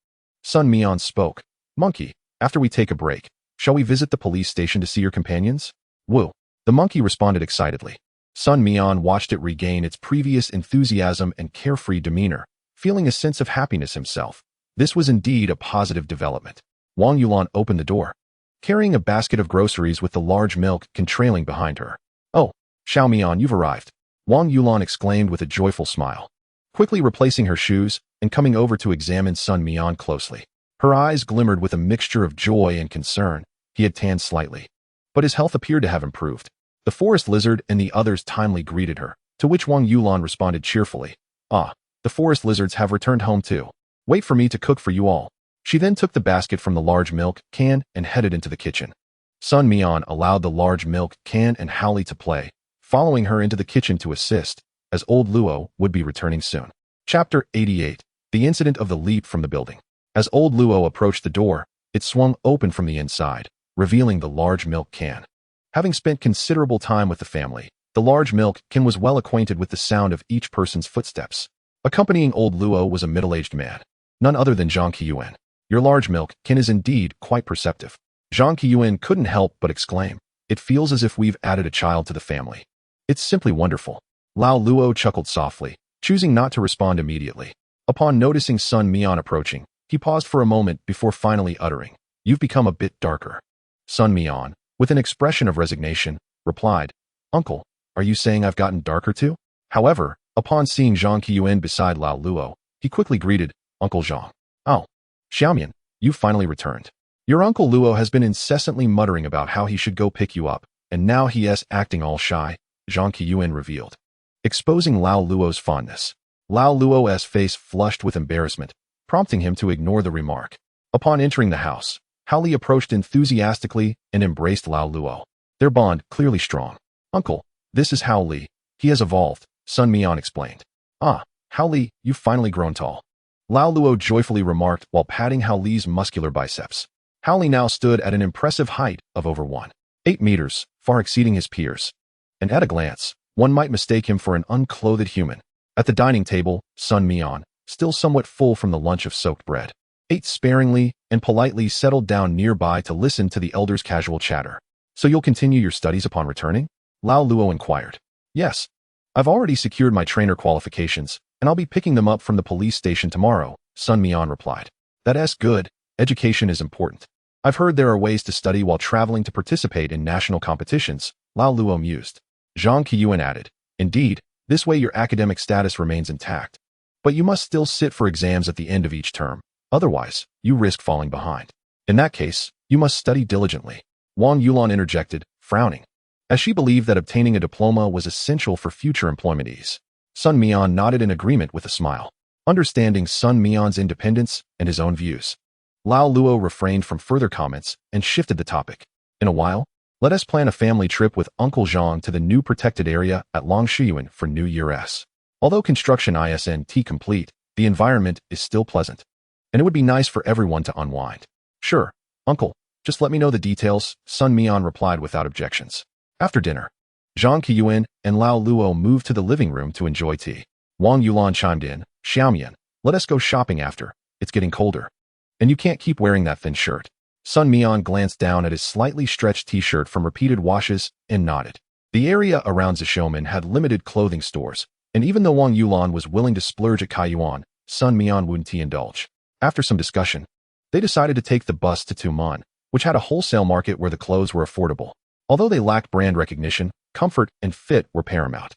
Sun Mian spoke. Monkey, after we take a break, shall we visit the police station to see your companions? Woo. The monkey responded excitedly. Sun Mian watched it regain its previous enthusiasm and carefree demeanor, feeling a sense of happiness himself. This was indeed a positive development. Wang Yulan opened the door, carrying a basket of groceries with the large milk can trailing behind her. Oh, Xiao Mian, you've arrived. Wang Yulan exclaimed with a joyful smile, quickly replacing her shoes and coming over to examine Sun Mian closely. Her eyes glimmered with a mixture of joy and concern. He had tanned slightly, but his health appeared to have improved. The forest lizard and the others timely greeted her, to which Wang Yulan responded cheerfully. Ah, the forest lizards have returned home too. Wait for me to cook for you all. She then took the basket from the large milk can and headed into the kitchen. Sun Mian allowed the large milk can and Howley to play, following her into the kitchen to assist, as old Luo would be returning soon. Chapter 88. The Incident of the Leap from the Building. As old Luo approached the door, it swung open from the inside, revealing the large milk can. Having spent considerable time with the family, the large milk can was well acquainted with the sound of each person's footsteps. Accompanying old Luo was a middle-aged man, none other than Zhang Qiyuan. Your large milk can is indeed quite perceptive. Zhang Qiyuan couldn't help but exclaim. It feels as if we've added a child to the family. It's simply wonderful. Lao Luo chuckled softly, choosing not to respond immediately. Upon noticing Sun Mian approaching, he paused for a moment before finally uttering, "You've become a bit darker." Sun Mian, with an expression of resignation, replied, "Uncle, are you saying I've gotten darker too?" However, upon seeing Zhang Qiyuan beside Lao Luo, he quickly greeted, "Uncle Zhang." "Oh, Xiaomian, you've finally returned. Your Uncle Luo has been incessantly muttering about how he should go pick you up, and now he is acting all shy," Zhang Qiyuan revealed, exposing Lao Luo's fondness. Lao Luo's face flushed with embarrassment, prompting him to ignore the remark. Upon entering the house, Howley approached enthusiastically and embraced Lao Luo, their bond clearly strong. "Uncle, this is Howley. He has evolved," Sun Mian explained. "Ah, Howley, you've finally grown tall," Lao Luo joyfully remarked while patting Howley's muscular biceps. Howley now stood at an impressive height of over 1.8 meters, far exceeding his peers. And at a glance, one might mistake him for an unclothed human. At the dining table, Sun Mian, still somewhat full from the lunch of soaked bread, ate sparingly and politely settled down nearby to listen to the elders' casual chatter. "So you'll continue your studies upon returning?" Lao Luo inquired. "Yes. I've already secured my trainer qualifications, and I'll be picking them up from the police station tomorrow," Sun Mian replied. "That's good. Education is important. I've heard there are ways to study while traveling to participate in national competitions," Lao Luo mused. Zhang Qiyuan added, "Indeed, this way your academic status remains intact. But you must still sit for exams at the end of each term. Otherwise, you risk falling behind. In that case, you must study diligently," Wang Yulan interjected, frowning, as she believed that obtaining a diploma was essential for future employment ease. Sun Mian nodded in agreement with a smile, understanding Sun Mian's independence and his own views. Lao Luo refrained from further comments and shifted the topic. "In a while, let us plan a family trip with Uncle Zhang to the new protected area at Longshuan for New Year's. Although construction isn't complete, the environment is still pleasant, and it would be nice for everyone to unwind." "Sure, Uncle, just let me know the details," Sun Mian replied without objections. After dinner, Zhang Qiyuan and Lao Luo moved to the living room to enjoy tea. Wang Yulan chimed in, "Xiaomian, let us go shopping after. It's getting colder. And you can't keep wearing that thin shirt." Sun Mian glanced down at his slightly stretched t-shirt from repeated washes and nodded. The area around Zishomen had limited clothing stores, and even though Wang Yulan was willing to splurge at Kaiyuan, Sun Mian wouldn't indulge. After some discussion, they decided to take the bus to Tuman, which had a wholesale market where the clothes were affordable. Although they lacked brand recognition, comfort and fit were paramount.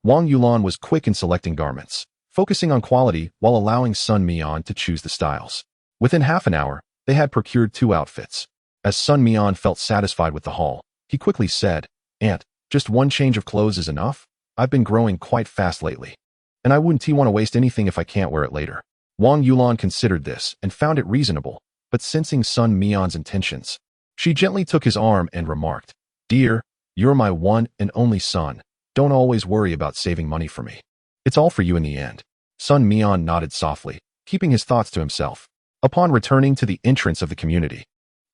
Wang Yulan was quick in selecting garments, focusing on quality while allowing Sun Mian to choose the styles. Within half an hour, they had procured 2 outfits. As Sun Mian felt satisfied with the haul, he quickly said, "Aunt, just one change of clothes is enough? I've been growing quite fast lately, and I wouldn't want to waste anything if I can't wear it later." Wang Yulan considered this and found it reasonable, but sensing Sun Mian's intentions, she gently took his arm and remarked, "Dear, you're my one and only son. Don't always worry about saving money for me. It's all for you in the end. Sun Mian nodded softly, keeping his thoughts to himself. Upon returning to the entrance of the community,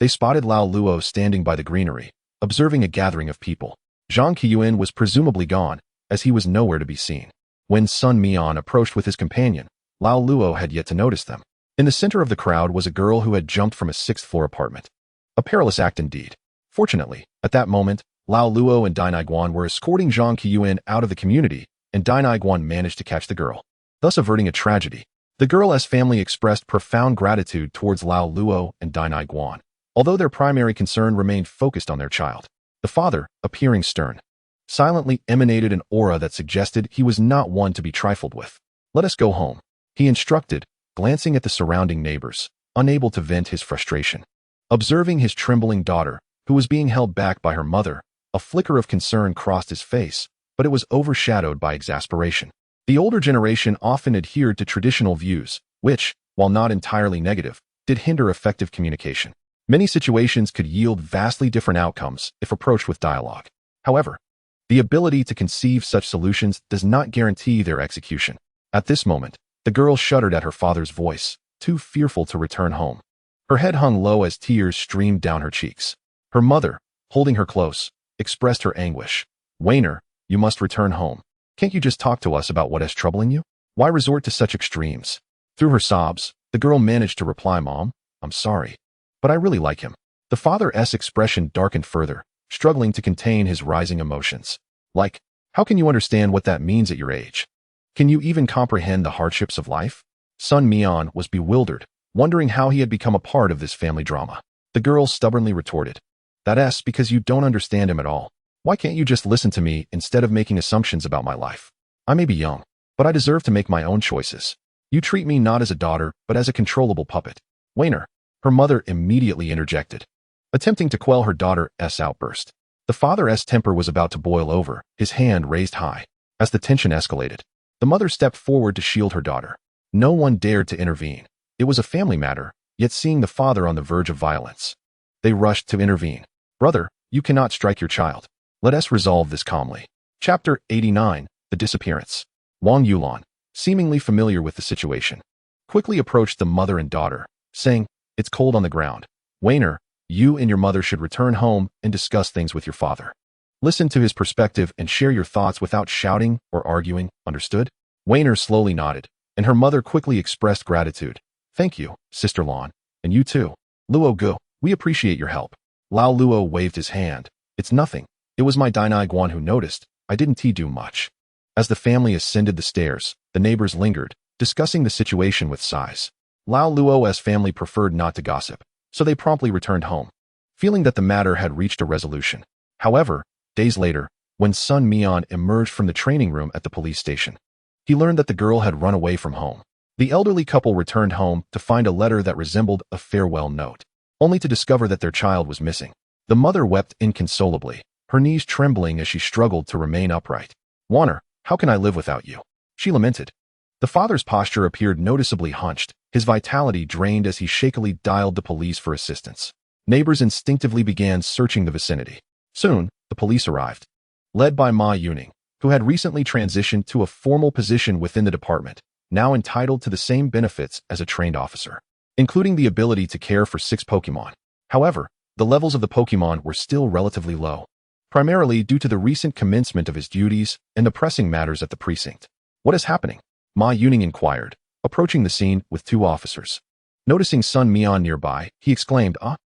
they spotted Lao Luo standing by the greenery, observing a gathering of people. Zhang Qiuan was presumably gone, as he was nowhere to be seen. When Sun Mian approached with his companion, Lao Luo had yet to notice them. In the center of the crowd was a girl who had jumped from a sixth-floor apartment. A perilous act indeed. Fortunately, at that moment, Lao Luo and Dai Guan were escorting Zhang Qiuan out of the community, and Dai Guan managed to catch the girl, thus averting a tragedy. The girl's family expressed profound gratitude towards Lao Luo and Dai Guan, although their primary concern remained focused on their child. The father, appearing stern, silently emanated an aura that suggested he was not one to be trifled with. "Let us go home," he instructed, glancing at the surrounding neighbors, unable to vent his frustration. Observing his trembling daughter, who was being held back by her mother, a flicker of concern crossed his face, but it was overshadowed by exasperation. The older generation often adhered to traditional views, which, while not entirely negative, did hinder effective communication. Many situations could yield vastly different outcomes if approached with dialogue. However, the ability to conceive such solutions does not guarantee their execution. At this moment, the girl shuddered at her father's voice, too fearful to return home. Her head hung low as tears streamed down her cheeks. Her mother, holding her close, expressed her anguish. "Wainer, you must return home. Can't you just talk to us about what is troubling you? Why resort to such extremes?" Through her sobs, the girl managed to reply, "Mom, I'm sorry, but I really like him." The father's expression darkened further, struggling to contain his rising emotions. "Like, how can you understand what that means at your age? Can you even comprehend the hardships of life?" Sun Mian was bewildered, wondering how he had become a part of this family drama. The girl stubbornly retorted, "That's because you don't understand him at all. Why can't you just listen to me instead of making assumptions about my life? I may be young, but I deserve to make my own choices. You treat me not as a daughter, but as a controllable puppet." "Wainer," her mother immediately interjected, attempting to quell her daughter's outburst. The father's temper was about to boil over, his hand raised high. As the tension escalated, the mother stepped forward to shield her daughter. No one dared to intervene. It was a family matter, yet seeing the father on the verge of violence, they rushed to intervene. "Brother, you cannot strike your child. Let us resolve this calmly." Chapter 89, The Disappearance. Wang Yulan, seemingly familiar with the situation, quickly approached the mother and daughter, saying, "It's cold on the ground. Wainer, you and your mother should return home and discuss things with your father. Listen to his perspective and share your thoughts without shouting or arguing, understood?" Wainer slowly nodded, and her mother quickly expressed gratitude. "Thank you, Sister Lan, and you too. Luo Gu, we appreciate your help." Lao Luo waved his hand. "It's nothing. It was my Dai Guan who noticed. I didn't do much." As the family ascended the stairs, the neighbors lingered, discussing the situation with sighs. Lao Luo's family preferred not to gossip, so they promptly returned home, feeling that the matter had reached a resolution. However, days later, when Sun Mian emerged from the training room at the police station, he learned that the girl had run away from home. The elderly couple returned home to find a letter that resembled a farewell note, only to discover that their child was missing. The mother wept inconsolably, her knees trembling as she struggled to remain upright. "Wainer, how can I live without you?" she lamented. The father's posture appeared noticeably hunched, his vitality drained as he shakily dialed the police for assistance. Neighbors instinctively began searching the vicinity. Soon, the police arrived, led by Ma Yuning, who had recently transitioned to a formal position within the department, now entitled to the same benefits as a trained officer, including the ability to care for 6 Pokemon. However, the levels of the Pokemon were still relatively low, primarily due to the recent commencement of his duties and the pressing matters at the precinct. "What is happening?" Ma Yuning inquired, approaching the scene with 2 officers. Noticing Sun Mian nearby, he exclaimed,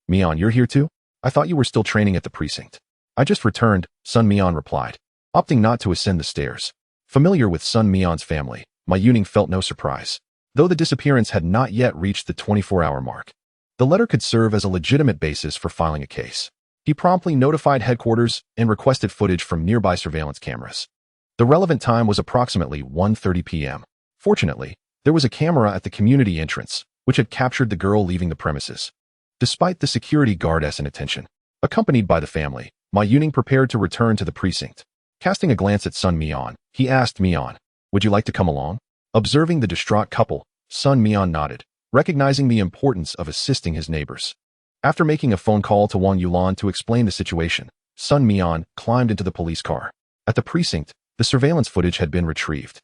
Mian, you're here too? I thought you were still training at the precinct." "I just returned," Sun Mian replied, opting not to ascend the stairs. Familiar with Sun Mian's family, Ma Yuning felt no surprise, though the disappearance had not yet reached the 24-hour mark. The letter could serve as a legitimate basis for filing a case. He promptly notified headquarters and requested footage from nearby surveillance cameras. The relevant time was approximately 1:30 p.m. Fortunately, there was a camera at the community entrance, which had captured the girl leaving the premises. Despite the security guard's inattention, accompanied by the family, Ma Yuning prepared to return to the precinct. Casting a glance at Sun Mian, he asked Mian, "Would you like to come along?" Observing the distraught couple, Sun Mian nodded, recognizing the importance of assisting his neighbors. After making a phone call to Wang Yulan to explain the situation, Sun Mian climbed into the police car. At the precinct, the surveillance footage had been retrieved.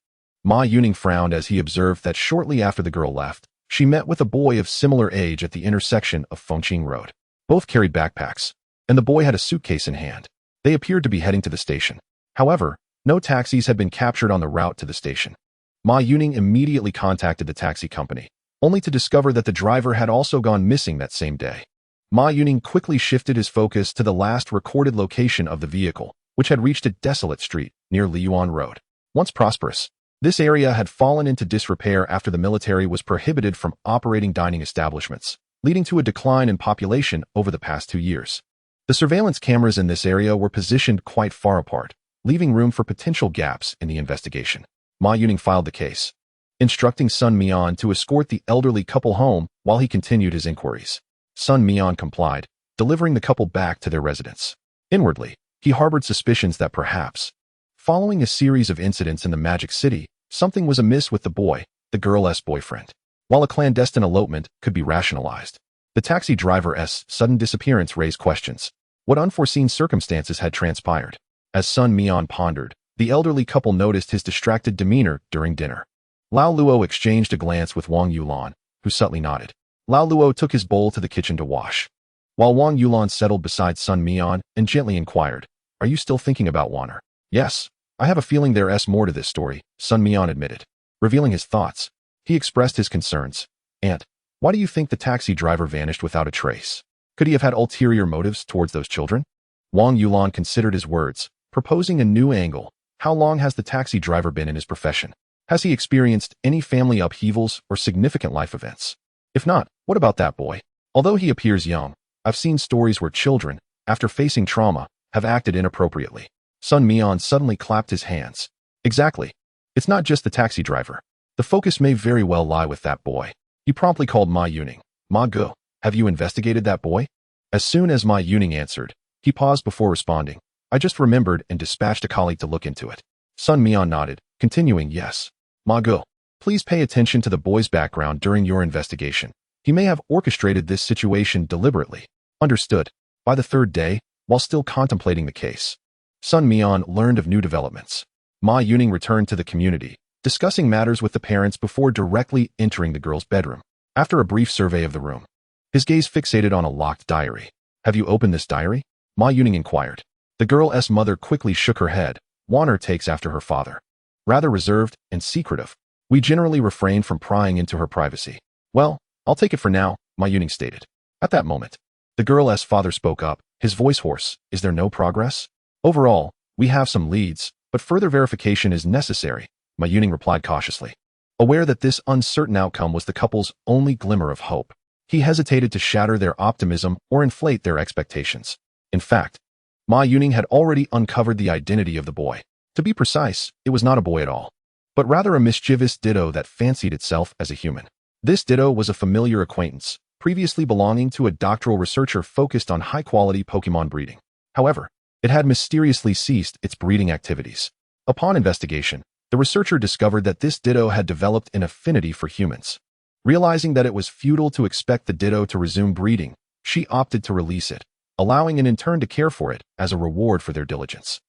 Ma Yuning frowned as he observed that shortly after the girl left, she met with a boy of similar age at the intersection of Fengqing Road. Both carried backpacks, and the boy had a suitcase in hand. They appeared to be heading to the station. However, no taxis had been captured on the route to the station. Ma Yuning immediately contacted the taxi company, only to discover that the driver had also gone missing that same day. Ma Yuning quickly shifted his focus to the last recorded location of the vehicle, which had reached a desolate street near Liyuan Road. Once prosperous, this area had fallen into disrepair after the military was prohibited from operating dining establishments, leading to a decline in population over the past 2 years. The surveillance cameras in this area were positioned quite far apart, leaving room for potential gaps in the investigation. Ma Yuning filed the case, instructing Sun Mian to escort the elderly couple home while he continued his inquiries. Sun Mian complied, delivering the couple back to their residence. Inwardly, he harbored suspicions that perhaps, following a series of incidents in the Magic City, something was amiss with the boy, the girl's boyfriend. While a clandestine elopement could be rationalized, the taxi driver's sudden disappearance raised questions. What unforeseen circumstances had transpired? As Sun Mian pondered, the elderly couple noticed his distracted demeanor during dinner. Lao Luo exchanged a glance with Wang Yulan, who subtly nodded. Lao Luo took his bowl to the kitchen to wash, while Wang Yulan settled beside Sun Mian and gently inquired, "Are you still thinking about Waner?" "Yes, I have a feeling there's more to this story," Sun Mian admitted. Revealing his thoughts, he expressed his concerns. "Aunt, why do you think the taxi driver vanished without a trace? Could he have had ulterior motives towards those children?" Wang Yulan considered his words, proposing a new angle. How long has the taxi driver been in his profession? Has he experienced any family upheavals or significant life events? If not, what about that boy? Although he appears young, I've seen stories where children, after facing trauma, have acted inappropriately. Sun Mian suddenly clapped his hands. Exactly. It's not just the taxi driver. The focus may very well lie with that boy. He promptly called Ma Yuning. "Ma Ge, have you investigated that boy?" As soon as Ma Yuning answered, he paused before responding. "I just remembered and dispatched a colleague to look into it." Sun Mian nodded, continuing, "Yes. Ma Ge, please pay attention to the boy's background during your investigation. He may have orchestrated this situation deliberately." Understood. By the third day, while still contemplating the case, Sun Mian learned of new developments. Ma Yuning returned to the community, discussing matters with the parents before directly entering the girl's bedroom. After a brief survey of the room, his gaze fixated on a locked diary. "Have you opened this diary?" Ma Yuning inquired. The girl's mother quickly shook her head. "Waner takes after her father. Rather reserved and secretive. We generally refrain from prying into her privacy." "Well, I'll take it for now," Ma Yuning stated. At that moment, the girl's father spoke up, his voice hoarse. "Is there no progress?" "Overall, we have some leads, but further verification is necessary," Ma Yuning replied cautiously. Aware that this uncertain outcome was the couple's only glimmer of hope, he hesitated to shatter their optimism or inflate their expectations. In fact, Ma Yuning had already uncovered the identity of the boy. To be precise, it was not a boy at all, but rather a mischievous ditto that fancied itself as a human. This ditto was a familiar acquaintance, previously belonging to a doctoral researcher focused on high-quality Pokémon breeding. However, it had mysteriously ceased its breeding activities. Upon investigation, the researcher discovered that this ditto had developed an affinity for humans. Realizing that it was futile to expect the ditto to resume breeding, she opted to release it, allowing an intern to care for it as a reward for their diligence.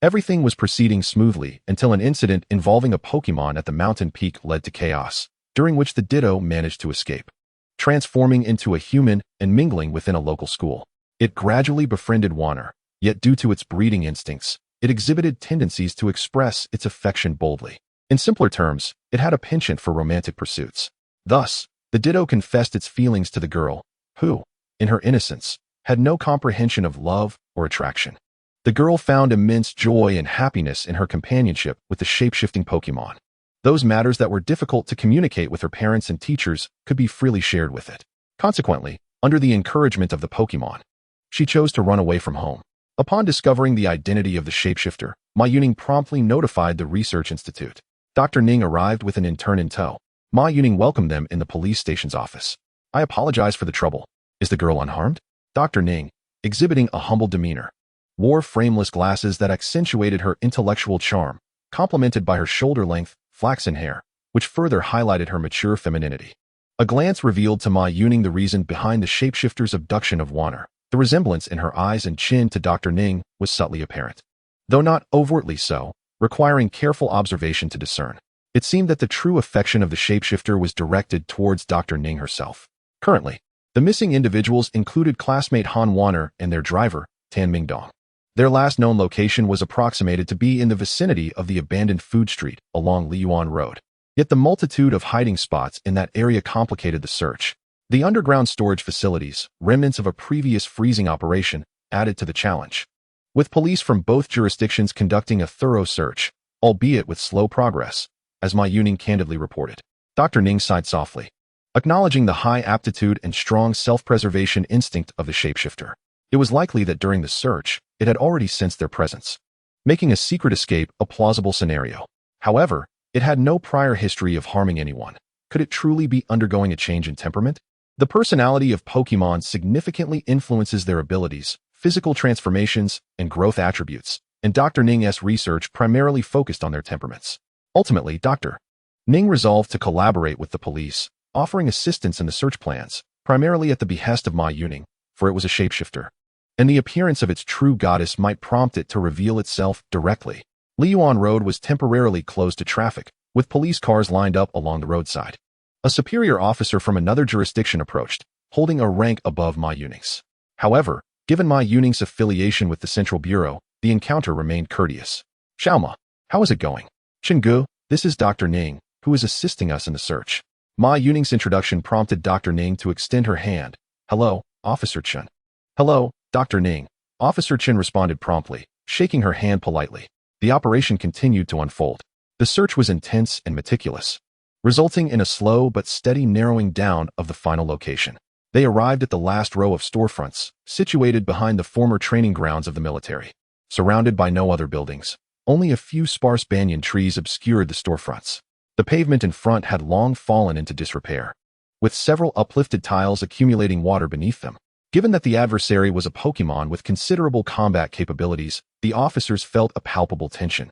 Everything was proceeding smoothly until an incident involving a Pokémon at the mountain peak led to chaos, during which the ditto managed to escape, transforming into a human and mingling within a local school. It gradually befriended Waner, yet due to its breeding instincts, it exhibited tendencies to express its affection boldly. In simpler terms, it had a penchant for romantic pursuits. Thus, the ditto confessed its feelings to the girl, who, in her innocence, had no comprehension of love or attraction. The girl found immense joy and happiness in her companionship with the shape-shifting Pokémon. Those matters that were difficult to communicate with her parents and teachers could be freely shared with it. Consequently, under the encouragement of the Pokémon, she chose to run away from home. Upon discovering the identity of the shapeshifter, Ma Yuning promptly notified the research institute. Dr. Ning arrived with an intern in tow. Ma Yuning welcomed them in the police station's office. "I apologize for the trouble. Is the girl unharmed?" Dr. Ning, exhibiting a humble demeanor, wore frameless glasses that accentuated her intellectual charm, complemented by her shoulder-length, flaxen hair, which further highlighted her mature femininity. A glance revealed to Ma Yuning the reason behind the shapeshifter's abduction of Waner. The resemblance in her eyes and chin to Dr. Ning was subtly apparent, though not overtly so, requiring careful observation to discern. It seemed that the true affection of the shapeshifter was directed towards Dr. Ning herself. Currently, the missing individuals included classmate Han Wanner and their driver, Tan Mingdong. Their last known location was approximated to be in the vicinity of the abandoned food street along Liyuan Road. Yet the multitude of hiding spots in that area complicated the search. The underground storage facilities, remnants of a previous freezing operation, added to the challenge. With police from both jurisdictions conducting a thorough search, albeit with slow progress, as Ma Yuning candidly reported. Dr. Ning sighed softly, acknowledging the high aptitude and strong self-preservation instinct of the shapeshifter. It was likely that during the search, it had already sensed their presence, making a secret escape a plausible scenario. However, it had no prior history of harming anyone. Could it truly be undergoing a change in temperament? The personality of Pokémon significantly influences their abilities, physical transformations, and growth attributes, and Dr. Ning's research primarily focused on their temperaments. Ultimately, Dr. Ning resolved to collaborate with the police, offering assistance in the search plans, primarily at the behest of Ma Yuning, for it was a shapeshifter, and the appearance of its true goddess might prompt it to reveal itself directly. Liyuan Road was temporarily closed to traffic, with police cars lined up along the roadside. A superior officer from another jurisdiction approached, holding a rank above Ma Yuning's. However, given Ma Yuning's affiliation with the Central Bureau, the encounter remained courteous. Xiaoma, how is it going? Chenggu, this is Dr. Ning, who is assisting us in the search. Ma Yuning's introduction prompted Dr. Ning to extend her hand. Hello, Officer Chen. Hello, Dr. Ning. Officer Chen responded promptly, shaking her hand politely. The operation continued to unfold. The search was intense and meticulous, resulting in a slow but steady narrowing down of the final location. They arrived at the last row of storefronts, situated behind the former training grounds of the military. Surrounded by no other buildings, only a few sparse banyan trees obscured the storefronts. The pavement in front had long fallen into disrepair, with several uplifted tiles accumulating water beneath them. Given that the adversary was a Pokémon with considerable combat capabilities, the officers felt a palpable tension,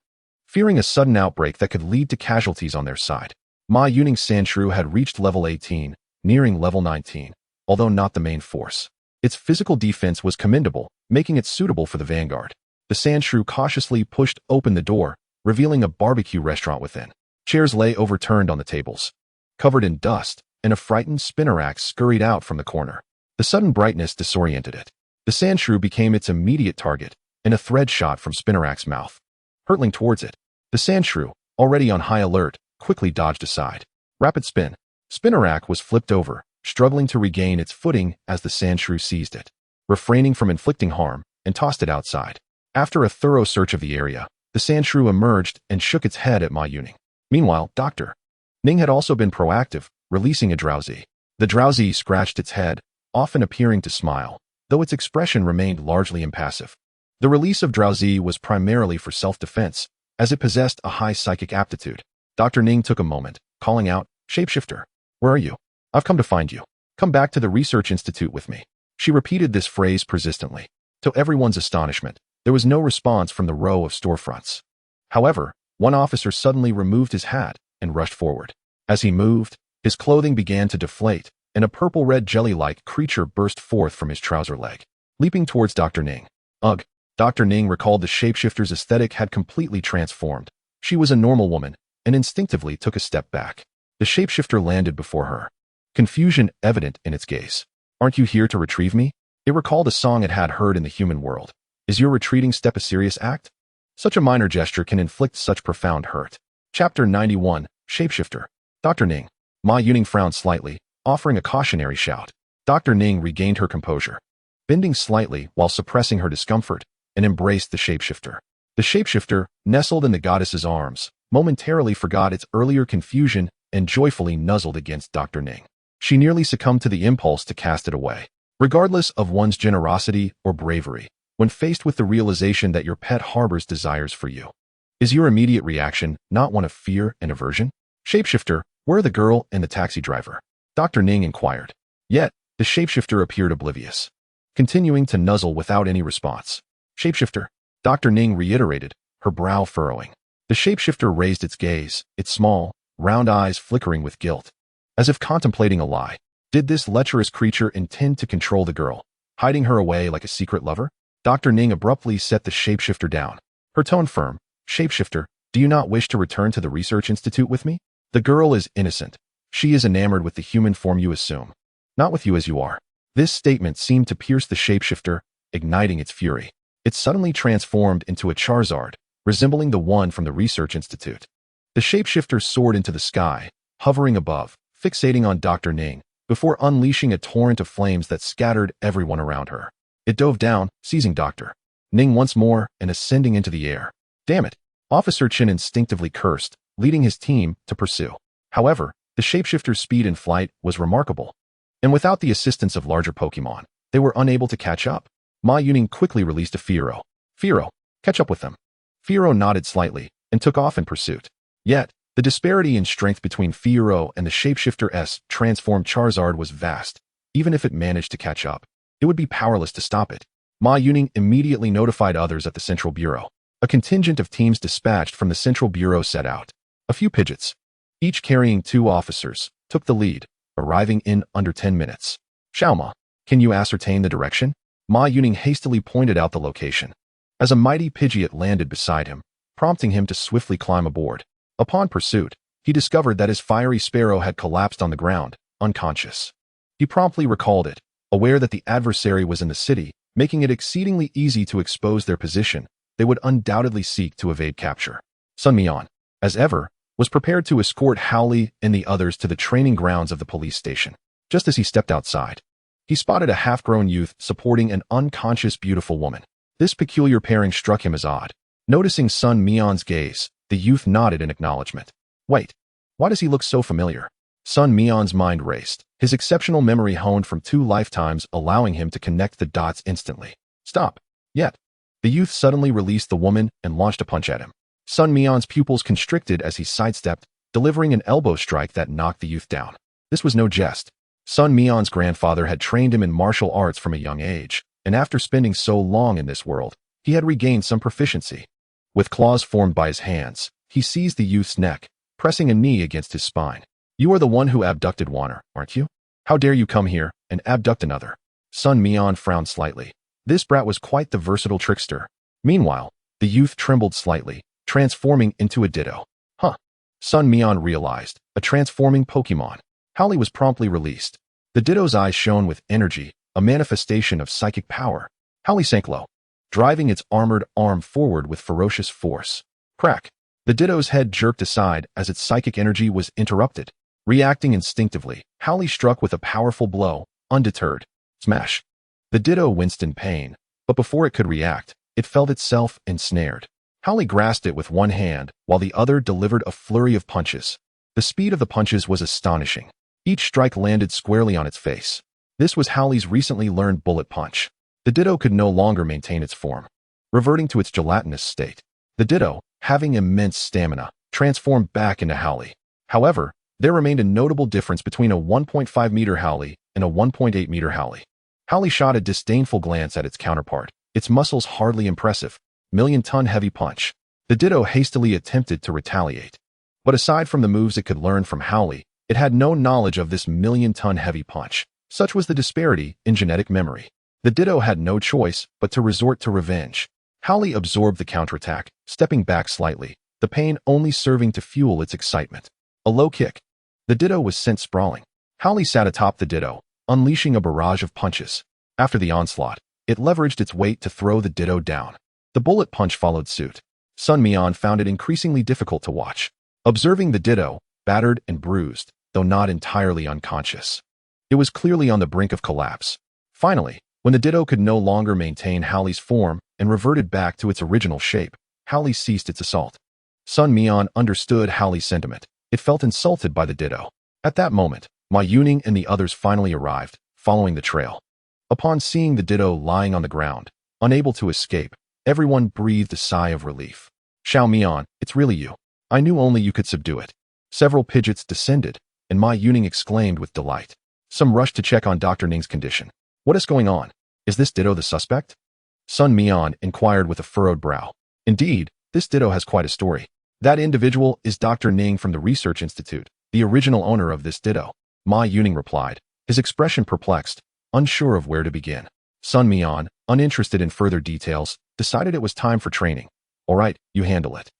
fearing a sudden outbreak that could lead to casualties on their side. Ma Yuning's Sandshrew had reached level 18, nearing level 19, although not the main force. Its physical defense was commendable, making it suitable for the vanguard. The Sandshrew cautiously pushed open the door, revealing a barbecue restaurant within. Chairs lay overturned on the tables, covered in dust, and a frightened Spinnerack scurried out from the corner. The sudden brightness disoriented it. The Sandshrew became its immediate target, and a thread shot from Spinnerack's mouth, hurtling towards it. The Sandshrew, already on high alert, quickly dodged aside. Rapid spin. Spinnerack was flipped over, struggling to regain its footing as the Sandshrew seized it, refraining from inflicting harm, and tossed it outside. After a thorough search of the area, the Sandshrew emerged and shook its head at Ma Yuning. Meanwhile, Dr. Ning had also been proactive, releasing a Drowsy. The Drowsy scratched its head, often appearing to smile, though its expression remained largely impassive. The release of Drowsy was primarily for self-defense, as it possessed a high psychic aptitude. Dr. Ning took a moment, calling out, Shapeshifter, where are you? I've come to find you. Come back to the Research Institute with me. She repeated this phrase persistently. To everyone's astonishment, there was no response from the row of storefronts. However, one officer suddenly removed his hat and rushed forward. As he moved, his clothing began to deflate, and a purple-red jelly-like creature burst forth from his trouser leg, leaping towards Dr. Ning. Ugh! Dr. Ning recalled the shapeshifter's aesthetic had completely transformed. She was a normal woman, and instinctively took a step back. The shapeshifter landed before her, confusion evident in its gaze. Aren't you here to retrieve me? It recalled a song it had heard in the human world. Is your retreating step a serious act? Such a minor gesture can inflict such profound hurt. Chapter 91, Shapeshifter. Dr. Ning. Ma Yuning frowned slightly, offering a cautionary shout. Dr. Ning regained her composure, bending slightly while suppressing her discomfort, and embraced the shapeshifter. The shapeshifter, nestled in the goddess's arms, momentarily forgot its earlier confusion and joyfully nuzzled against Dr. Ning. She nearly succumbed to the impulse to cast it away. Regardless of one's generosity or bravery, when faced with the realization that your pet harbors desires for you, is your immediate reaction not one of fear and aversion? Shapeshifter, where are the girl and the taxi driver? Dr. Ning inquired. Yet, the shapeshifter appeared oblivious, continuing to nuzzle without any response. Shapeshifter, Dr. Ning reiterated, her brow furrowing. The shapeshifter raised its gaze, its small, round eyes flickering with guilt, as if contemplating a lie. Did this lecherous creature intend to control the girl, hiding her away like a secret lover? Dr. Ning abruptly set the shapeshifter down, her tone firm. Shapeshifter, Do you not wish to return to the research institute with me? The girl is innocent. She is enamored with the human form you assume, not with you as you are. This statement seemed to pierce the shapeshifter, igniting its fury. It suddenly transformed into a Charizard, resembling the one from the research institute. The shapeshifter soared into the sky, hovering above, fixating on Dr. Ning, before unleashing a torrent of flames that scattered everyone around her. It dove down, seizing Dr. Ning once more and ascending into the air. Damn it! Officer Chen instinctively cursed, leading his team to pursue. However, the shapeshifter's speed in flight was remarkable, and without the assistance of larger Pokémon, they were unable to catch up. Ma Yuning quickly released a Spearow. Spearow, catch up with them. Spearow nodded slightly and took off in pursuit. Yet, the disparity in strength between Spearow and the shapeshifter's transformed Charizard was vast. Even if it managed to catch up, it would be powerless to stop it. Ma Yuning immediately notified others at the Central Bureau. A contingent of teams dispatched from the Central Bureau set out. A few Pidgeots, each carrying 2 officers, took the lead, arriving in under 10 minutes. Xiaoma, can you ascertain the direction? Ma Yuning hastily pointed out the location. As a mighty Pidgeot landed beside him, prompting him to swiftly climb aboard. Upon pursuit, he discovered that his fiery Spearow had collapsed on the ground, unconscious. He promptly recalled it, aware that the adversary was in the city, making it exceedingly easy to expose their position. They would undoubtedly seek to evade capture. Sun Mian, as ever, was prepared to escort Howley and the others to the training grounds of the police station. Just as he stepped outside, he spotted a half-grown youth supporting an unconscious beautiful woman. This peculiar pairing struck him as odd. Noticing Sun Mian's gaze, the youth nodded in acknowledgement. Wait, why does he look so familiar? Sun Mian's mind raced, his exceptional memory honed from 2 lifetimes allowing him to connect the dots instantly. Stop. Yet. The youth suddenly released the woman and launched a punch at him. Sun Mian's pupils constricted as he sidestepped, delivering an elbow strike that knocked the youth down. This was no jest. Sun Mian's grandfather had trained him in martial arts from a young age, and after spending so long in this world, he had regained some proficiency. With claws formed by his hands, he seized the youth's neck, pressing a knee against his spine. You are the one who abducted Warner, aren't you? How dare you come here and abduct another? Sun Mian frowned slightly. This brat was quite the versatile trickster. Meanwhile, the youth trembled slightly, transforming into a Ditto. Huh. Sun Mian realized, a transforming Pokemon. Howley was promptly released. The Ditto's eyes shone with energy, a manifestation of psychic power. Howley sank low, driving its armored arm forward with ferocious force. Crack. The Ditto's head jerked aside as its psychic energy was interrupted. Reacting instinctively, Howley struck with a powerful blow, undeterred. Smash. The Ditto winced in pain, but before it could react, it felt itself ensnared. Howley grasped it with one hand, while the other delivered a flurry of punches. The speed of the punches was astonishing. Each strike landed squarely on its face. This was Howley's recently learned bullet punch. The Ditto could no longer maintain its form, reverting to its gelatinous state. The Ditto, having immense stamina, transformed back into Howley. However, there remained a notable difference between a 1.5-meter Howley and a 1.8-meter Howley. Howley shot a disdainful glance at its counterpart, its muscles hardly impressive. Million-ton heavy punch. The Ditto hastily attempted to retaliate. But aside from the moves it could learn from Howley, it had no knowledge of this million-ton heavy punch. Such was the disparity in genetic memory. The Ditto had no choice but to resort to revenge. Howley absorbed the counterattack, stepping back slightly, the pain only serving to fuel its excitement. A low kick. The Ditto was sent sprawling. Howley sat atop the Ditto, unleashing a barrage of punches. After the onslaught, it leveraged its weight to throw the Ditto down. The bullet punch followed suit. Sun Mian found it increasingly difficult to watch, observing the Ditto, battered and bruised, though not entirely unconscious. It was clearly on the brink of collapse. Finally, when the Ditto could no longer maintain Howley's form and reverted back to its original shape, Howley ceased its assault. Sun Mian understood Howley's sentiment. It felt insulted by the Ditto. At that moment, Ma Yuning and the others finally arrived, following the trail. Upon seeing the Ditto lying on the ground, unable to escape, everyone breathed a sigh of relief. Xiao Mian, it's really you. I knew only you could subdue it. Several Pidgeots descended, and Ma Yuning exclaimed with delight. Some rushed to check on Dr. Ning's condition. What is going on? Is this Ditto the suspect? Sun Mian inquired with a furrowed brow. Indeed, this Ditto has quite a story. That individual is Dr. Ning from the Research Institute, the original owner of this Ditto. Ma Yuning replied, his expression perplexed, unsure of where to begin. Sun Mian, uninterested in further details, decided it was time for training. All right, you handle it.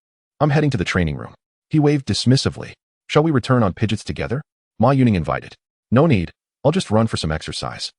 I'm heading to the training room. He waved dismissively. Shall we return on Pidgeots together? Ma Yuning invited. No need. I'll just run for some exercise.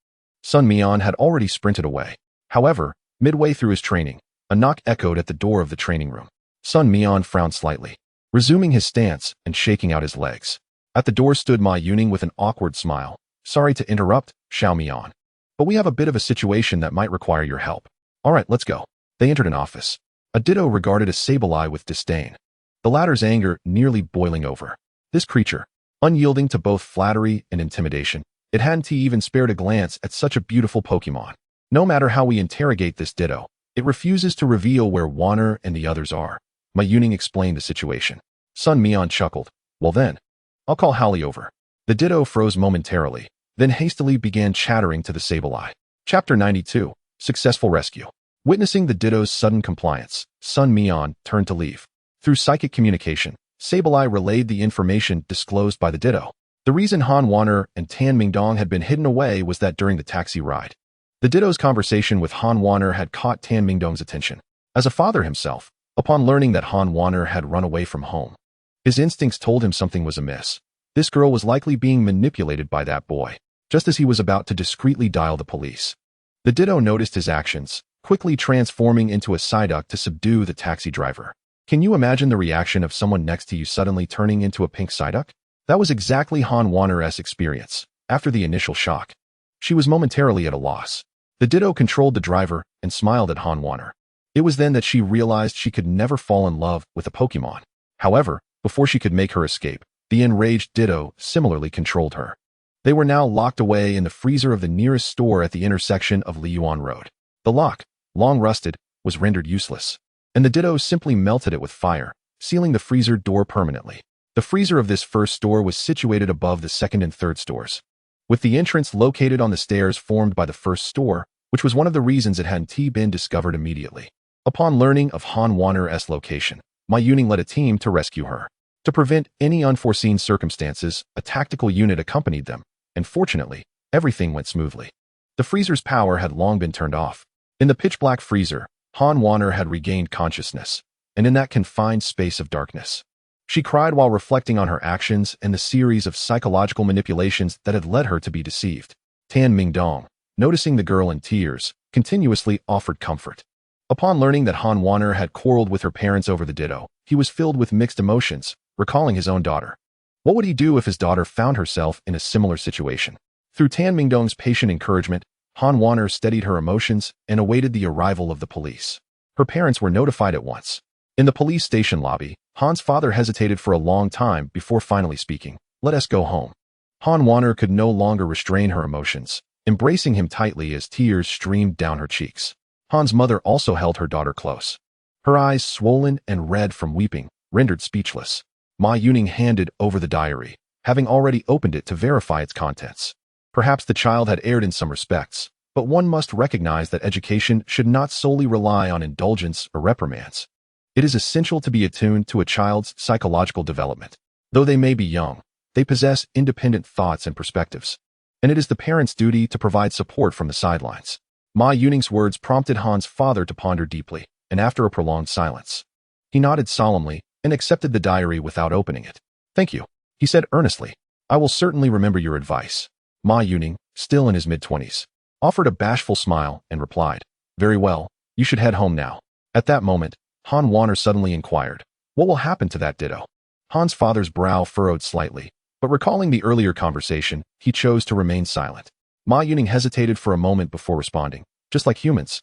Sun Mian had already sprinted away. However, midway through his training, a knock echoed at the door of the training room. Sun Mian frowned slightly, resuming his stance and shaking out his legs. At the door stood Ma Yuning with an awkward smile. Sorry to interrupt, Xiao Mian, but we have a bit of a situation that might require your help. All right, let's go. They entered an office. A Ditto regarded a Sableye with disdain, the latter's anger nearly boiling over. This creature, unyielding to both flattery and intimidation, it hadn't even spared a glance at such a beautiful Pokemon. No matter how we interrogate this Ditto, it refuses to reveal where Wanner and the others are. Ma Yuning explained the situation. Sun Mian chuckled. Well then, I'll call Hallie over. The Ditto froze momentarily, then hastily began chattering to the Sableye. Chapter 92, Successful Rescue. Witnessing the Ditto's sudden compliance, Sun Mian turned to leave. Through psychic communication, Sableye relayed the information disclosed by the Ditto. The reason Han Wanner and Tan Mingdong had been hidden away was that during the taxi ride, the Ditto's conversation with Han Wanner had caught Tan Mingdong's attention. As a father himself, upon learning that Han Wanner had run away from home, his instincts told him something was amiss. This girl was likely being manipulated by that boy, just as he was about to discreetly dial the police. The Ditto noticed his actions, quickly transforming into a Psyduck to subdue the taxi driver. Can you imagine the reaction of someone next to you suddenly turning into a pink Psyduck? That was exactly Han Wanner's experience. After the initial shock, she was momentarily at a loss. The Ditto controlled the driver and smiled at Han Wanner. It was then that she realized she could never fall in love with a Pokemon. However, before she could make her escape, the enraged Ditto similarly controlled her. They were now locked away in the freezer of the nearest store at the intersection of Liyuan Road. The lock, long rusted, was rendered useless, and the Ditto simply melted it with fire, sealing the freezer door permanently. The freezer of this first store was situated above the second and third stores, with the entrance located on the stairs formed by the first store, which was one of the reasons it hadn't been discovered immediately. Upon learning of Han Wanner's location, Ma Yuning led a team to rescue her. To prevent any unforeseen circumstances, a tactical unit accompanied them, and fortunately, everything went smoothly. The freezer's power had long been turned off. In the pitch-black freezer, Han Wanner had regained consciousness, and in that confined space of darkness, she cried while reflecting on her actions and the series of psychological manipulations that had led her to be deceived. Tan Mingdong, noticing the girl in tears, continuously offered comfort. Upon learning that Han Wanner had quarreled with her parents over the Ditto, he was filled with mixed emotions, recalling his own daughter. What would he do if his daughter found herself in a similar situation? Through Tan Mingdong's patient encouragement, Han Wanner steadied her emotions and awaited the arrival of the police. Her parents were notified at once. In the police station lobby, Han's father hesitated for a long time before finally speaking. Let us go home. Han Wanner could no longer restrain her emotions, embracing him tightly as tears streamed down her cheeks. Han's mother also held her daughter close. Her eyes, swollen and red from weeping, rendered speechless. Ma Yuning handed over the diary, having already opened it to verify its contents. Perhaps the child had erred in some respects, but one must recognize that education should not solely rely on indulgence or reprimands. It is essential to be attuned to a child's psychological development. Though they may be young, they possess independent thoughts and perspectives, and it is the parent's duty to provide support from the sidelines. Ma Yuning's words prompted Han's father to ponder deeply, and after a prolonged silence, he nodded solemnly and accepted the diary without opening it. Thank you, he said earnestly. I will certainly remember your advice. Ma Yuning, still in his mid-20s, offered a bashful smile and replied, Very well, you should head home now. At that moment, Han Wanner suddenly inquired, What will happen to that Ditto? Han's father's brow furrowed slightly, but recalling the earlier conversation, he chose to remain silent. Ma Yuning hesitated for a moment before responding, Just like humans,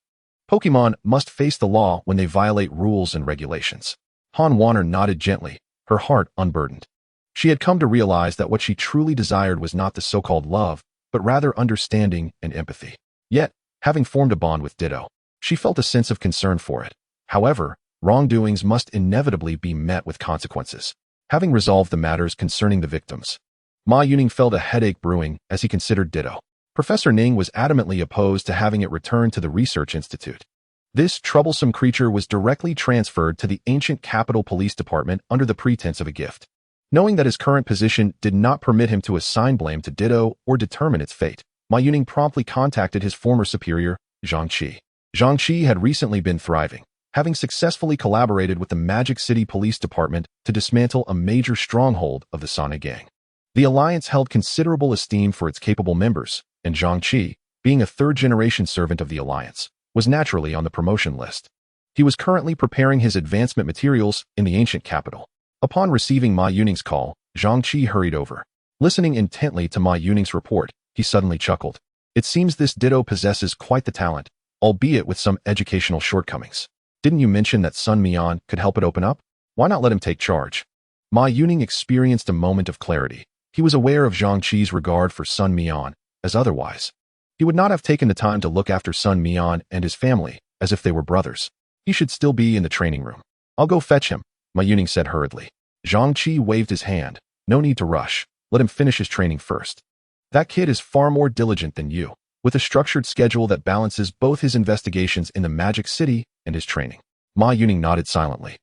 Pokemon must face the law when they violate rules and regulations. Han Wanner nodded gently, her heart unburdened. She had come to realize that what she truly desired was not the so-called love, but rather understanding and empathy. Yet, having formed a bond with Ditto, she felt a sense of concern for it. However, wrongdoings must inevitably be met with consequences. Having resolved the matters concerning the victims, Ma Yuning felt a headache brewing as he considered Ditto. Professor Ning was adamantly opposed to having it returned to the research institute. This troublesome creature was directly transferred to the ancient Capital Police Department under the pretense of a gift. Knowing that his current position did not permit him to assign blame to Ditto or determine its fate, Ma Yuning promptly contacted his former superior, Zhang Qi. Zhang Qi had recently been thriving, having successfully collaborated with the Magic City Police Department to dismantle a major stronghold of the Sana gang. The alliance held considerable esteem for its capable members, and Zhang Qi, being a third-generation servant of the alliance, was naturally on the promotion list. He was currently preparing his advancement materials in the ancient capital. Upon receiving Ma Yuning's call, Zhang Qi hurried over. Listening intently to Ma Yuning's report, he suddenly chuckled. It seems this Ditto possesses quite the talent, albeit with some educational shortcomings. Didn't you mention that Sun Mian could help it open up? Why not let him take charge? Ma Yuning experienced a moment of clarity. He was aware of Zhang Qi's regard for Sun Mian, as otherwise he would not have taken the time to look after Sun Mian and his family, as if they were brothers. He should still be in the training room. I'll go fetch him, Ma Yuning said hurriedly. Zhang Qi waved his hand. No need to rush. Let him finish his training first. That kid is far more diligent than you, with a structured schedule that balances both his investigations in the Magic City and his training. Ma Yuning nodded silently,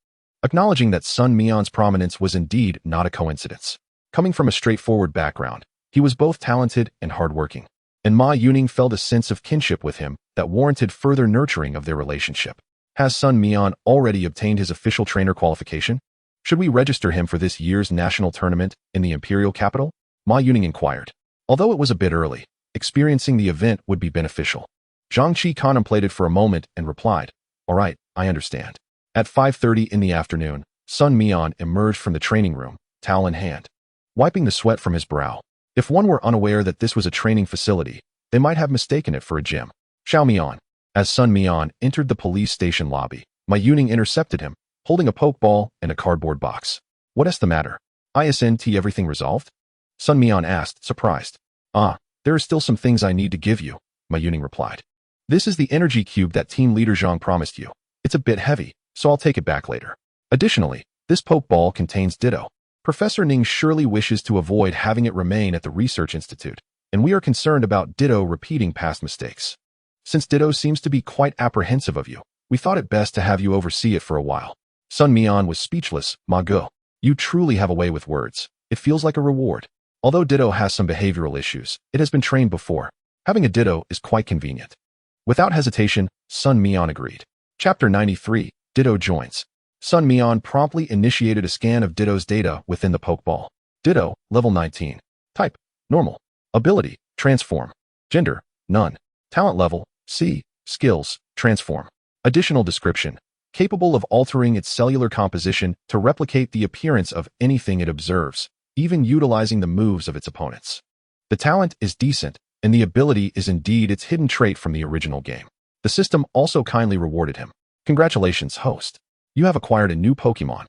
acknowledging that Sun Mian's prominence was indeed not a coincidence. Coming from a straightforward background, he was both talented and hardworking, and Ma Yuning felt a sense of kinship with him that warranted further nurturing of their relationship. Has Sun Mian already obtained his official trainer qualification? Should we register him for this year's national tournament in the imperial capital? Ma Yuning inquired. Although it was a bit early, experiencing the event would be beneficial. Zhang Qi contemplated for a moment and replied, All right, I understand. At 5:30 in the afternoon, Sun Mian emerged from the training room, towel in hand, wiping the sweat from his brow. If one were unaware that this was a training facility, they might have mistaken it for a gym. Xiao Mian. As Sun Mian entered the police station lobby, Ma Yuning intercepted him, holding a pokeball and a cardboard box. What's the matter? Isn't everything resolved? Sun Mian asked, surprised. There are still some things I need to give you, Ma Yuning replied. This is the energy cube that team leader Zhang promised you. It's a bit heavy, so I'll take it back later. Additionally, this pokeball contains Ditto. Professor Ning surely wishes to avoid having it remain at the Research Institute, and we are concerned about Ditto repeating past mistakes. Since Ditto seems to be quite apprehensive of you, we thought it best to have you oversee it for a while. Sun Mian was speechless. Ma Ge, you truly have a way with words. It feels like a reward. Although Ditto has some behavioral issues, it has been trained before. Having a Ditto is quite convenient. Without hesitation, Sun Mian agreed. Chapter 93, Ditto joins. Sun Mian promptly initiated a scan of Ditto's data within the Pokeball. Ditto, level 19. Type, normal. Ability, transform. Gender, none. Talent level, C. Skills, transform. Additional description, capable of altering its cellular composition to replicate the appearance of anything it observes, even utilizing the moves of its opponents. The talent is decent, and the ability is indeed its hidden trait from the original game. The system also kindly rewarded him. Congratulations, host. You have acquired a new Pokemon,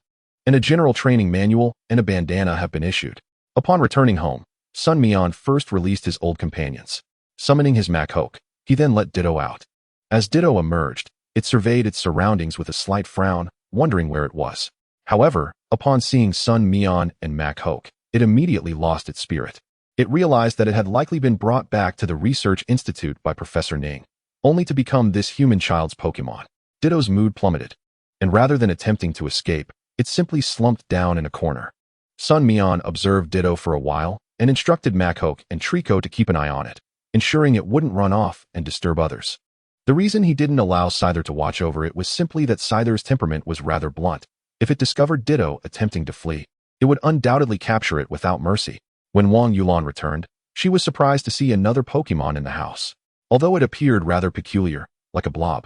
and a general training manual and a bandana have been issued. Upon returning home, Sun Mian first released his old companions. Summoning his Machoke, he then let Ditto out. As Ditto emerged, it surveyed its surroundings with a slight frown, wondering where it was. However, upon seeing Sun Mian and Machoke, it immediately lost its spirit. It realized that it had likely been brought back to the Research Institute by Professor Ning, only to become this human child's Pokemon. Ditto's mood plummeted, and rather than attempting to escape, it simply slumped down in a corner. Sun Mian observed Ditto for a while and instructed Machoke and Trico to keep an eye on it, ensuring it wouldn't run off and disturb others. The reason he didn't allow Scyther to watch over it was simply that Scyther's temperament was rather blunt. If it discovered Ditto attempting to flee, it would undoubtedly capture it without mercy. When Wang Yulan returned, she was surprised to see another Pokemon in the house, although it appeared rather peculiar, like a blob.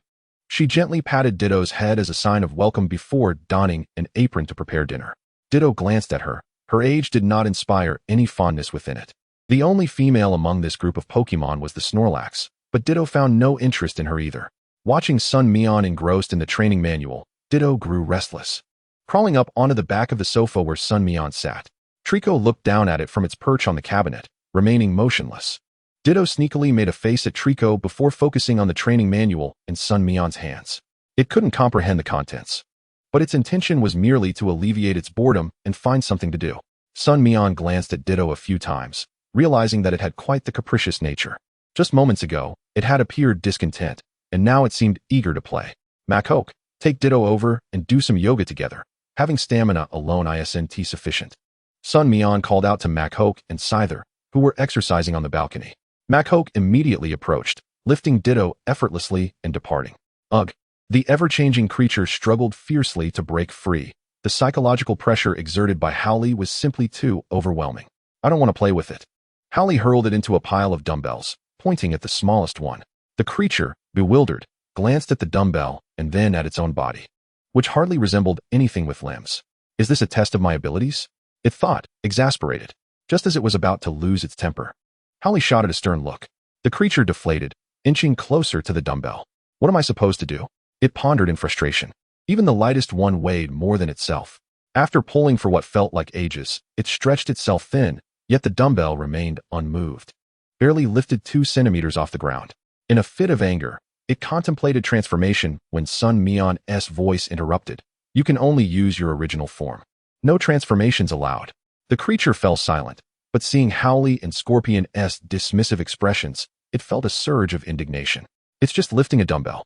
She gently patted Ditto's head as a sign of welcome before donning an apron to prepare dinner. Ditto glanced at her. Her age did not inspire any fondness within it. The only female among this group of Pokemon was the Snorlax, but Ditto found no interest in her either. Watching Sun Mian engrossed in the training manual, Ditto grew restless. Crawling up onto the back of the sofa where Sun Mian sat, Trico looked down at it from its perch on the cabinet, remaining motionless. Ditto sneakily made a face at Trico before focusing on the training manual in Sun Mian's hands. It couldn't comprehend the contents, but its intention was merely to alleviate its boredom and find something to do. Sun Mian glanced at Ditto a few times, realizing that it had quite the capricious nature. Just moments ago, it had appeared discontent, and now it seemed eager to play. Machoke, take Ditto over and do some yoga together. Having stamina alone isn't sufficient. Sun Mian called out to Machoke and Scyther, who were exercising on the balcony. Machoke immediately approached, lifting Ditto effortlessly and departing. Ugh, The ever-changing creature struggled fiercely to break free. The psychological pressure exerted by Howley was simply too overwhelming. I don't want to play with it. Howley hurled it into a pile of dumbbells, pointing at the smallest one. The creature, bewildered, glanced at the dumbbell and then at its own body, which hardly resembled anything with limbs. Is this a test of my abilities? It thought, exasperated, just as it was about to lose its temper. Howley shot at a stern look. The creature deflated, inching closer to the dumbbell. What am I supposed to do? It pondered in frustration. Even the lightest one weighed more than itself. After pulling for what felt like ages, it stretched itself thin, yet the dumbbell remained unmoved, barely lifted 2 centimeters off the ground. In a fit of anger, it contemplated transformation when Sun Mian's voice interrupted. You can only use your original form. No transformations allowed. The creature fell silent, but seeing Howley and Scorpion's dismissive expressions, it felt a surge of indignation. It's just lifting a dumbbell.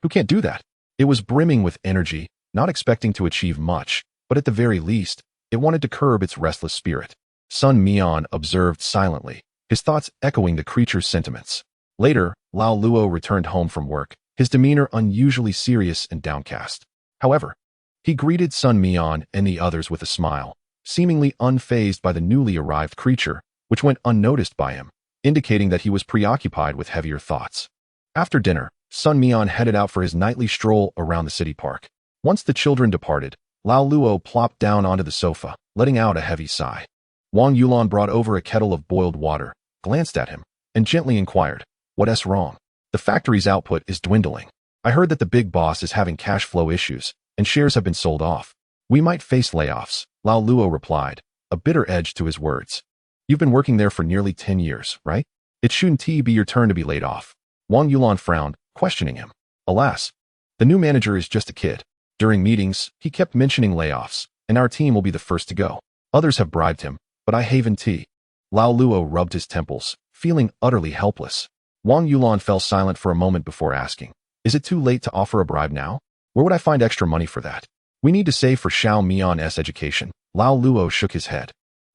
Who can't do that? It was brimming with energy, not expecting to achieve much, but at the very least, it wanted to curb its restless spirit. Sun Mian observed silently, his thoughts echoing the creature's sentiments. Later, Lao Luo returned home from work, his demeanor unusually serious and downcast. However, he greeted Sun Mian and the others with a smile, seemingly unfazed by the newly arrived creature, which went unnoticed by him, indicating that he was preoccupied with heavier thoughts. After dinner, Sun Mian headed out for his nightly stroll around the city park. Once the children departed, Lao Luo plopped down onto the sofa, letting out a heavy sigh. Wang Yulan brought over a kettle of boiled water, glanced at him, and gently inquired, "What's wrong?" "The factory's output is dwindling. I heard that the big boss is having cash flow issues, and shares have been sold off. We might face layoffs," Lao Luo replied, a bitter edge to his words. "You've been working there for nearly 10 years, right? It shouldn't be your turn to be laid off." Wang Yulan frowned, questioning him. Alas, the new manager is just a kid. During meetings, he kept mentioning layoffs, and our team will be the first to go. Others have bribed him, but I haven't tea. Lao Luo rubbed his temples, feeling utterly helpless. Wang Yulan fell silent for a moment before asking, "Is it too late to offer a bribe now? Where would I find extra money for that?" "We need to save for Xiao Mian's education." Lao Luo shook his head.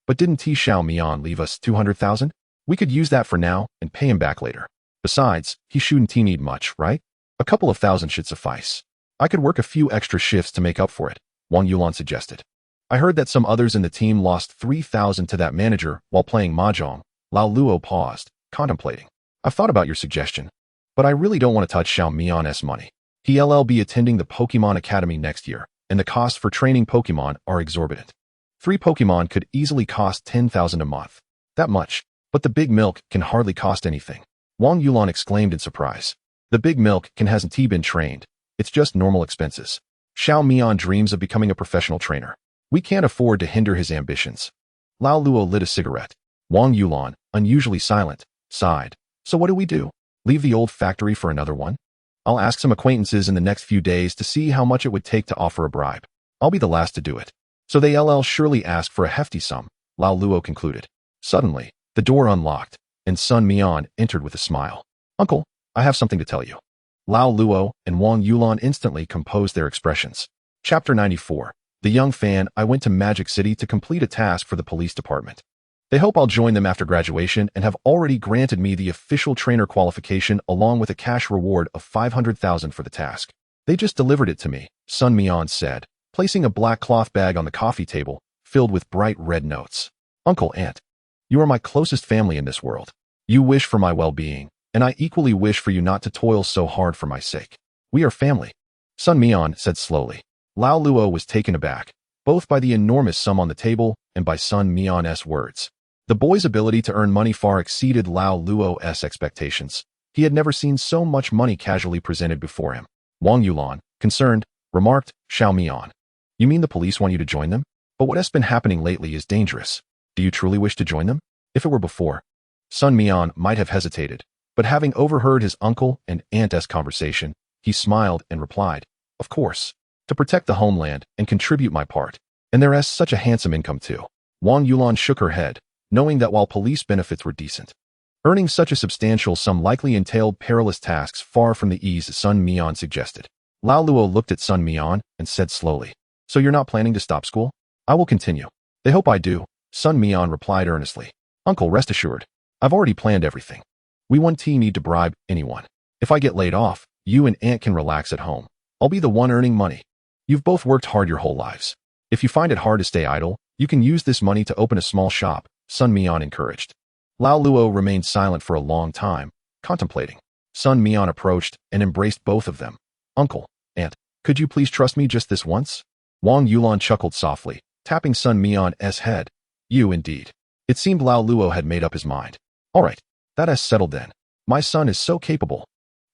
"But didn't Xiao Mian leave us 200,000? We could use that for now and pay him back later. Besides, he shouldn't need much, right? A couple of thousand should suffice. I could work a few extra shifts to make up for it," Wang Yulan suggested. "I heard that some others in the team lost 3,000 to that manager while playing mahjong." Lao Luo paused, contemplating. "I've thought about your suggestion, but I really don't want to touch Xiao Mian's money. He'll be attending the Pokemon Academy next year, and the costs for training Pokemon are exorbitant. 3 Pokemon could easily cost 10,000 a month. That much, but the Big Milk can hardly cost anything." Wang Yulan exclaimed in surprise. "The Big Milk hasn't been trained. It's just normal expenses. Xiao Mian dreams of becoming a professional trainer. We can't afford to hinder his ambitions." Lao Luo lit a cigarette. Wang Yulan, unusually silent, sighed. "So what do we do? Leave the old factory for another one? I'll ask some acquaintances in the next few days to see how much it would take to offer a bribe. I'll be the last to do it." "So they'll surely ask for a hefty sum," Lao Luo concluded. Suddenly, the door unlocked, and Sun Mian entered with a smile. "Uncle, I have something to tell you." Lao Luo and Wang Yulan instantly composed their expressions. Chapter 94. The Young Fan. I went to Magic City to complete a task for the police department. They hope I'll join them after graduation and have already granted me the official trainer qualification along with a cash reward of 500,000 for the task. They just delivered it to me, Sun Mian said, placing a black cloth bag on the coffee table, filled with bright red notes. "Uncle, Aunt, you are my closest family in this world. You wish for my well-being, and I equally wish for you not to toil so hard for my sake. We are family," Sun Mian said slowly. Lao Luo was taken aback, both by the enormous sum on the table and by Sun Mian's words. The boy's ability to earn money far exceeded Lao Luo's expectations. He had never seen so much money casually presented before him. Wang Yulan, concerned, remarked, "Xiao Mian, you mean the police want you to join them? But what has been happening lately is dangerous. Do you truly wish to join them? If it were before." Sun Mian might have hesitated, but having overheard his uncle and aunt's conversation, he smiled and replied, "Of course, to protect the homeland and contribute my part. And there is such a handsome income too." Wang Yulan shook her head, knowing that while police benefits were decent, earning such a substantial sum likely entailed perilous tasks far from the ease Sun Mian suggested. Lao Luo looked at Sun Mian and said slowly, "So you're not planning to stop school?" "I will continue." "They hope I do," Sun Mian replied earnestly. "Uncle, rest assured, I've already planned everything. We won't need to bribe anyone. If I get laid off, you and Aunt can relax at home. I'll be the one earning money. You've both worked hard your whole lives. If you find it hard to stay idle, you can use this money to open a small shop, Sun Mian encouraged. Lao Luo remained silent for a long time, contemplating. Sun Mian approached and embraced both of them. Uncle, Aunt, could you please trust me just this once? Wang Yulan chuckled softly, tapping Sun Mian's head. You indeed. It seemed Lao Luo had made up his mind. All right, that has settled then. My son is so capable.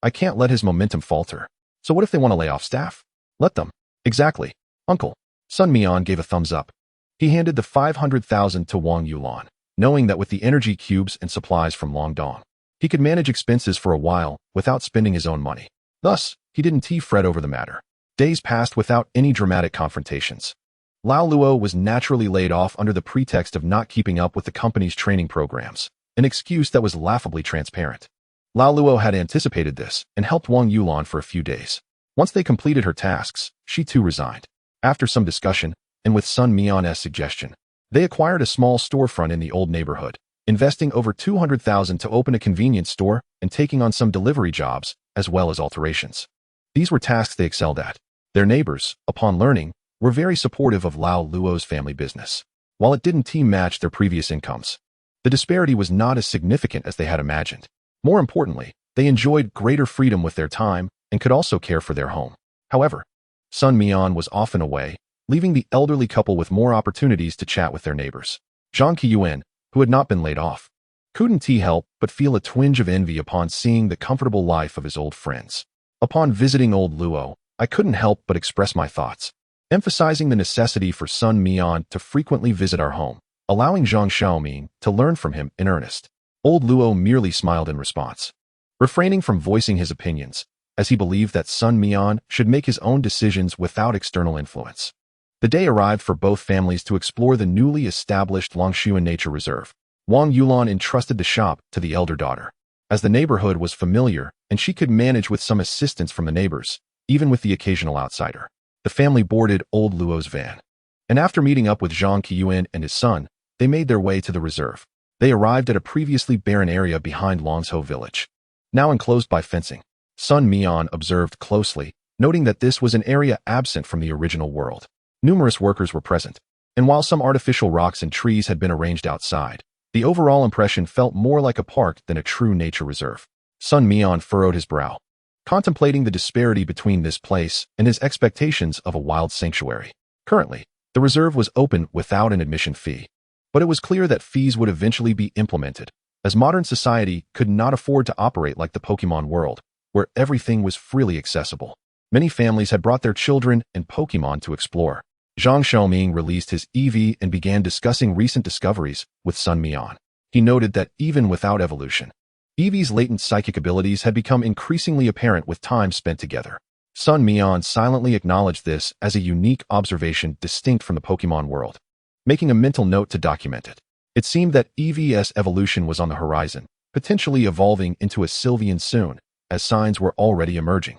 I can't let his momentum falter. So what if they want to lay off staff? Let them. Exactly. Uncle. Sun Mian gave a thumbs up. He handed the 500,000 to Wang Yulan, knowing that with the energy cubes and supplies from Longdong, he could manage expenses for a while without spending his own money. Thus, he didn't fret over the matter. Days passed without any dramatic confrontations. Lao Luo was naturally laid off under the pretext of not keeping up with the company's training programs, an excuse that was laughably transparent. Lao Luo had anticipated this and helped Wang Yulan for a few days. Once they completed her tasks, she too resigned. After some discussion, and with Sun Mian's suggestion, they acquired a small storefront in the old neighborhood, investing over 200,000 to open a convenience store and taking on some delivery jobs, as well as alterations. These were tasks they excelled at. Their neighbors, upon learning, were very supportive of Lao Luo's family business. While it didn't match their previous incomes, the disparity was not as significant as they had imagined. More importantly, they enjoyed greater freedom with their time and could also care for their home. However, Sun Mian was often away, leaving the elderly couple with more opportunities to chat with their neighbors. Zhang Qiyuan, who had not been laid off, couldn't help but feel a twinge of envy upon seeing the comfortable life of his old friends. Upon visiting old Luo, I couldn't help but express my thoughts, emphasizing the necessity for Sun Mian to frequently visit our home, allowing Zhang Xiaoming to learn from him in earnest. Old Luo merely smiled in response, refraining from voicing his opinions, as he believed that Sun Mian should make his own decisions without external influence. The day arrived for both families to explore the newly established Longshuan Nature Reserve. Wang Yulan entrusted the shop to the elder daughter, as the neighborhood was familiar and she could manage with some assistance from the neighbors, even with the occasional outsider. The family boarded old Luo's van, and after meeting up with Zhang Qiyuan and his son, they made their way to the reserve. They arrived at a previously barren area behind Longsho village, now enclosed by fencing. Sun Mian observed closely, noting that this was an area absent from the original world. Numerous workers were present, and while some artificial rocks and trees had been arranged outside, the overall impression felt more like a park than a true nature reserve. Sun Mian furrowed his brow, contemplating the disparity between this place and his expectations of a wild sanctuary. Currently, the reserve was open without an admission fee, but it was clear that fees would eventually be implemented, as modern society could not afford to operate like the Pokémon world, where everything was freely accessible. Many families had brought their children and Pokémon to explore. Zhang Xiaoming released his EV and began discussing recent discoveries with Sun Mian. He noted that even without evolution, Eevee's latent psychic abilities had become increasingly apparent with time spent together. Sun Mian silently acknowledged this as a unique observation distinct from the Pokémon world, making a mental note to document it. It seemed that Eevee's evolution was on the horizon, potentially evolving into a Sylveon soon, as signs were already emerging.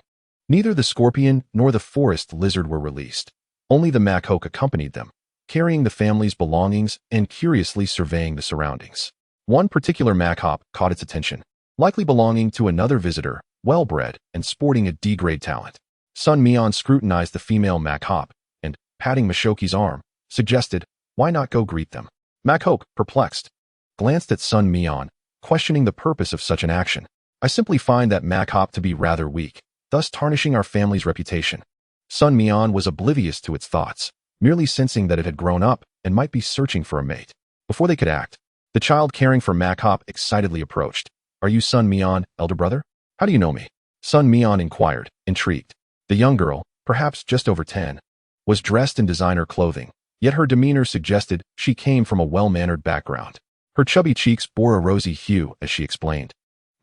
Neither the scorpion nor the forest lizard were released. Only the Macaque accompanied them, carrying the family's belongings and curiously surveying the surroundings. One particular Macaque caught its attention, likely belonging to another visitor, well-bred and sporting a D-grade talent. Sun Mian scrutinized the female Macaque and, patting Mashoki's arm, suggested, "Why not go greet them?" Macaque, perplexed, glanced at Sun Mian, questioning the purpose of such an action. "I simply find that Macaque to be rather weak, thus tarnishing our family's reputation." Sun Mian was oblivious to its thoughts, merely sensing that it had grown up and might be searching for a mate. Before they could act, the child caring for Macaque excitedly approached. "Are you Sun Mian, elder brother? How do you know me?" Sun Mian inquired, intrigued. The young girl, perhaps just over 10, was dressed in designer clothing, yet her demeanor suggested she came from a well-mannered background. Her chubby cheeks bore a rosy hue as she explained.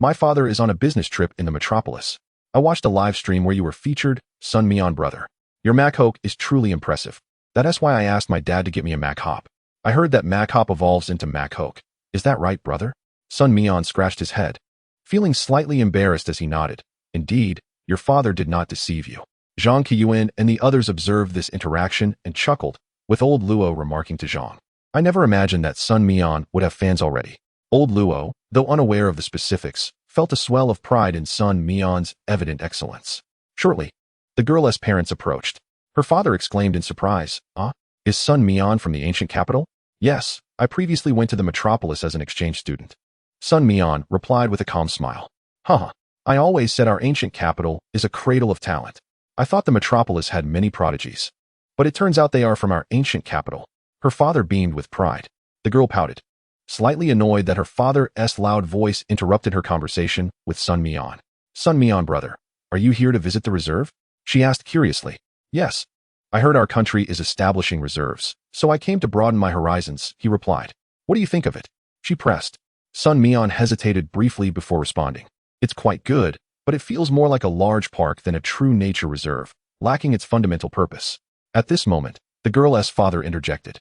"My father is on a business trip in the metropolis. I watched a live stream where you were featured, Sun Mian brother. Your Macaque is truly impressive. That's why I asked my dad to get me a Macaque. I heard that Macaque evolves into Macaque. Is that right, brother?" Sun Mian scratched his head, feeling slightly embarrassed as he nodded. "Indeed, your father did not deceive you." Zhang Qiyuan and the others observed this interaction and chuckled, with old Luo remarking to Zhang, "I never imagined that Sun Mian would have fans already." Old Luo, though unaware of the specifics, felt a swell of pride in Sun Mian's evident excellence. Shortly, The girl's parents approached. Her father exclaimed in surprise, "Ah, is Sun Mian from the ancient capital?" "Yes, I previously went to the metropolis as an exchange student." Sun Mian replied with a calm smile. "Haha, I always said our ancient capital is a cradle of talent. I thought the metropolis had many prodigies. But it turns out they are from our ancient capital." Her father beamed with pride. The girl pouted, slightly annoyed that her father's loud voice interrupted her conversation with Sun Mian. "Sun Mian, brother, are you here to visit the reserve?" She asked curiously. "Yes. I heard our country is establishing reserves, so I came to broaden my horizons," he replied. "What do you think of it?" She pressed. Sun Mian hesitated briefly before responding. "It's quite good, but it feels more like a large park than a true nature reserve, lacking its fundamental purpose." At this moment, the girl's father interjected.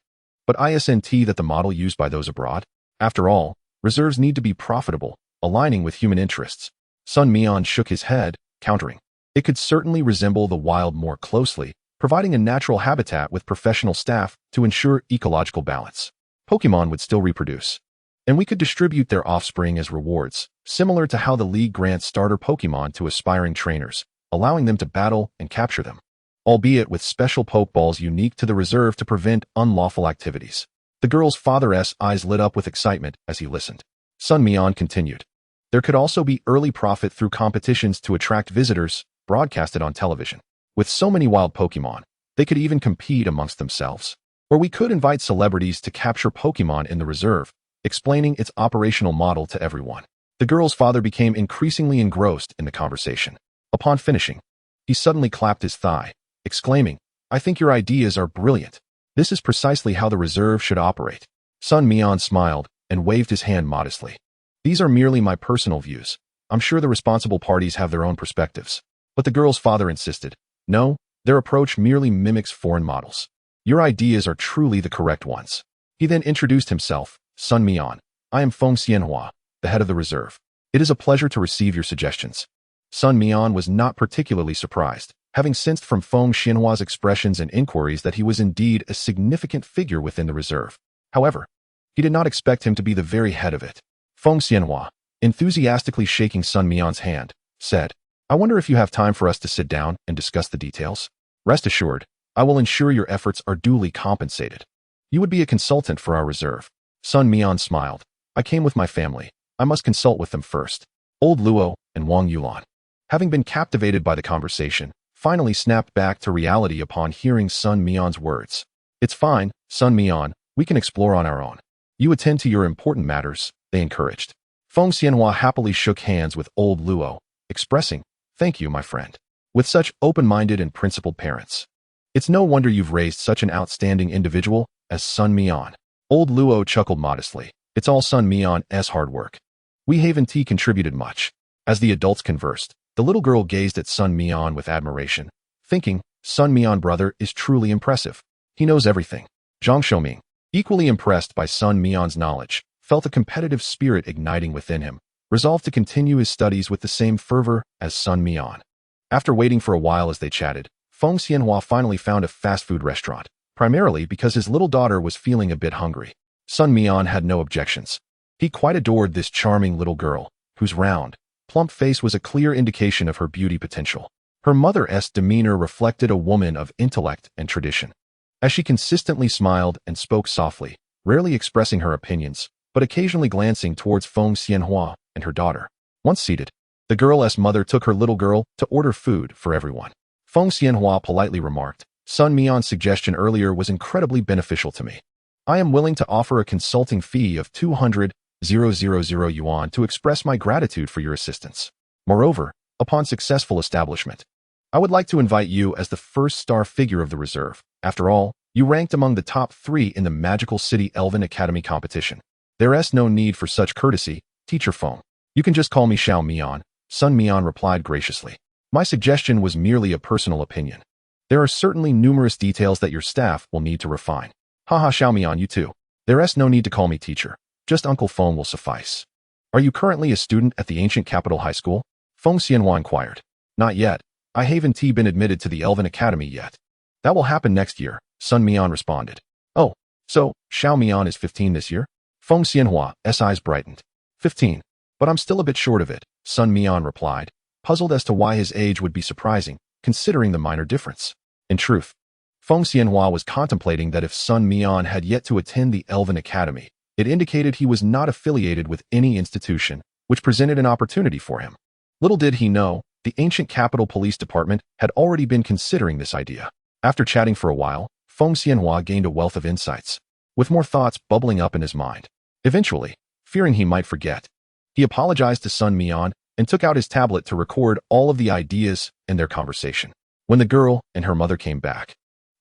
"But isn't that the model used by those abroad? After all, reserves need to be profitable, aligning with human interests." Sun Mian shook his head, countering. "It could certainly resemble the wild more closely, providing a natural habitat with professional staff to ensure ecological balance. Pokémon would still reproduce, and we could distribute their offspring as rewards, similar to how the League grants starter Pokémon to aspiring trainers, allowing them to battle and capture them, albeit with special Pokeballs unique to the reserve to prevent unlawful activities." The girl's father's eyes lit up with excitement as he listened. Sun Mian continued. "There could also be early profit through competitions to attract visitors, broadcasted on television. With so many wild Pokémon, they could even compete amongst themselves. Or we could invite celebrities to capture Pokémon in the reserve, explaining its operational model to everyone." The girl's father became increasingly engrossed in the conversation. Upon finishing, he suddenly clapped his thigh, exclaiming, "I think your ideas are brilliant. This is precisely how the reserve should operate." Sun Mian smiled and waved his hand modestly. "These are merely my personal views. I'm sure the responsible parties have their own perspectives." But the girl's father insisted, "No, their approach merely mimics foreign models. Your ideas are truly the correct ones." He then introduced himself. "Sun Mian, I am Feng Xianhua, the head of the reserve. It is a pleasure to receive your suggestions." Sun Mian was not particularly surprised, having sensed from Feng Xianhua's expressions and inquiries that he was indeed a significant figure within the reserve. However, he did not expect him to be the very head of it. Feng Xianhua, enthusiastically shaking Sun Mian's hand, said, "I wonder if you have time for us to sit down and discuss the details? Rest assured, I will ensure your efforts are duly compensated. You would be a consultant for our reserve." Sun Mian smiled. "I came with my family. I must consult with them first." Old Luo and Wang Yulan, having been captivated by the conversation, finally snapped back to reality upon hearing Sun Mian's words. "It's fine, Sun Mian, we can explore on our own. You attend to your important matters," they encouraged. Feng Xianhua happily shook hands with old Luo, expressing, "Thank you, my friend. With such open-minded and principled parents, it's no wonder you've raised such an outstanding individual as Sun Mian." Old Luo chuckled modestly. "It's all Sun Mian's hard work. We haven't contributed much." As the adults conversed, the little girl gazed at Sun Mian with admiration, thinking, "Sun Mian brother is truly impressive. He knows everything." Zhang Xiaoming, equally impressed by Sun Mian's knowledge, felt a competitive spirit igniting within him, resolved to continue his studies with the same fervor as Sun Mian. After waiting for a while as they chatted, Feng Xianhua finally found a fast food restaurant, primarily because his little daughter was feeling a bit hungry. Sun Mian had no objections. He quite adored this charming little girl, whose round, plump face was a clear indication of her beauty potential. Her mother's demeanor reflected a woman of intellect and tradition. As she consistently smiled and spoke softly, rarely expressing her opinions, but occasionally glancing towards Feng Xianhua and her daughter. Once seated, the girl's mother took her little girl to order food for everyone. Feng Xianhua politely remarked, "Sun Mian's suggestion earlier was incredibly beneficial to me. I am willing to offer a consulting fee of 200,000 yuan to express my gratitude for your assistance. Moreover, upon successful establishment, I would like to invite you as the first star figure of the reserve. After all, you ranked among the top 3 in the Magical City Elven Academy competition. There's no need for such courtesy, Teacher Feng. You can just call me Xiao Mian," Sun Mian replied graciously. "My suggestion was merely a personal opinion. There are certainly numerous details that your staff will need to refine." "Haha, Xiao Mian, you too. There's no need to call me teacher. Just Uncle Feng will suffice." "Are you currently a student at the ancient capital high school?" Feng Xianhua inquired. "Not yet. I haven't been admitted to the Elven Academy yet." "That will happen next year," Sun Mian responded. "Oh, so Xiao Mian is 15 this year?" Feng Xianhua's eyes brightened. 15. But I'm still a bit short of it, Sun Mian replied, puzzled as to why his age would be surprising, considering the minor difference. In truth, Feng Xianhua was contemplating that if Sun Mian had yet to attend the Elven Academy, it indicated he was not affiliated with any institution, which presented an opportunity for him. Little did he know, the ancient capital police department had already been considering this idea. After chatting for a while, Feng Xianhua gained a wealth of insights, with more thoughts bubbling up in his mind. Eventually, fearing he might forget, he apologized to Sun Mian and took out his tablet to record all of the ideas in their conversation. When the girl and her mother came back,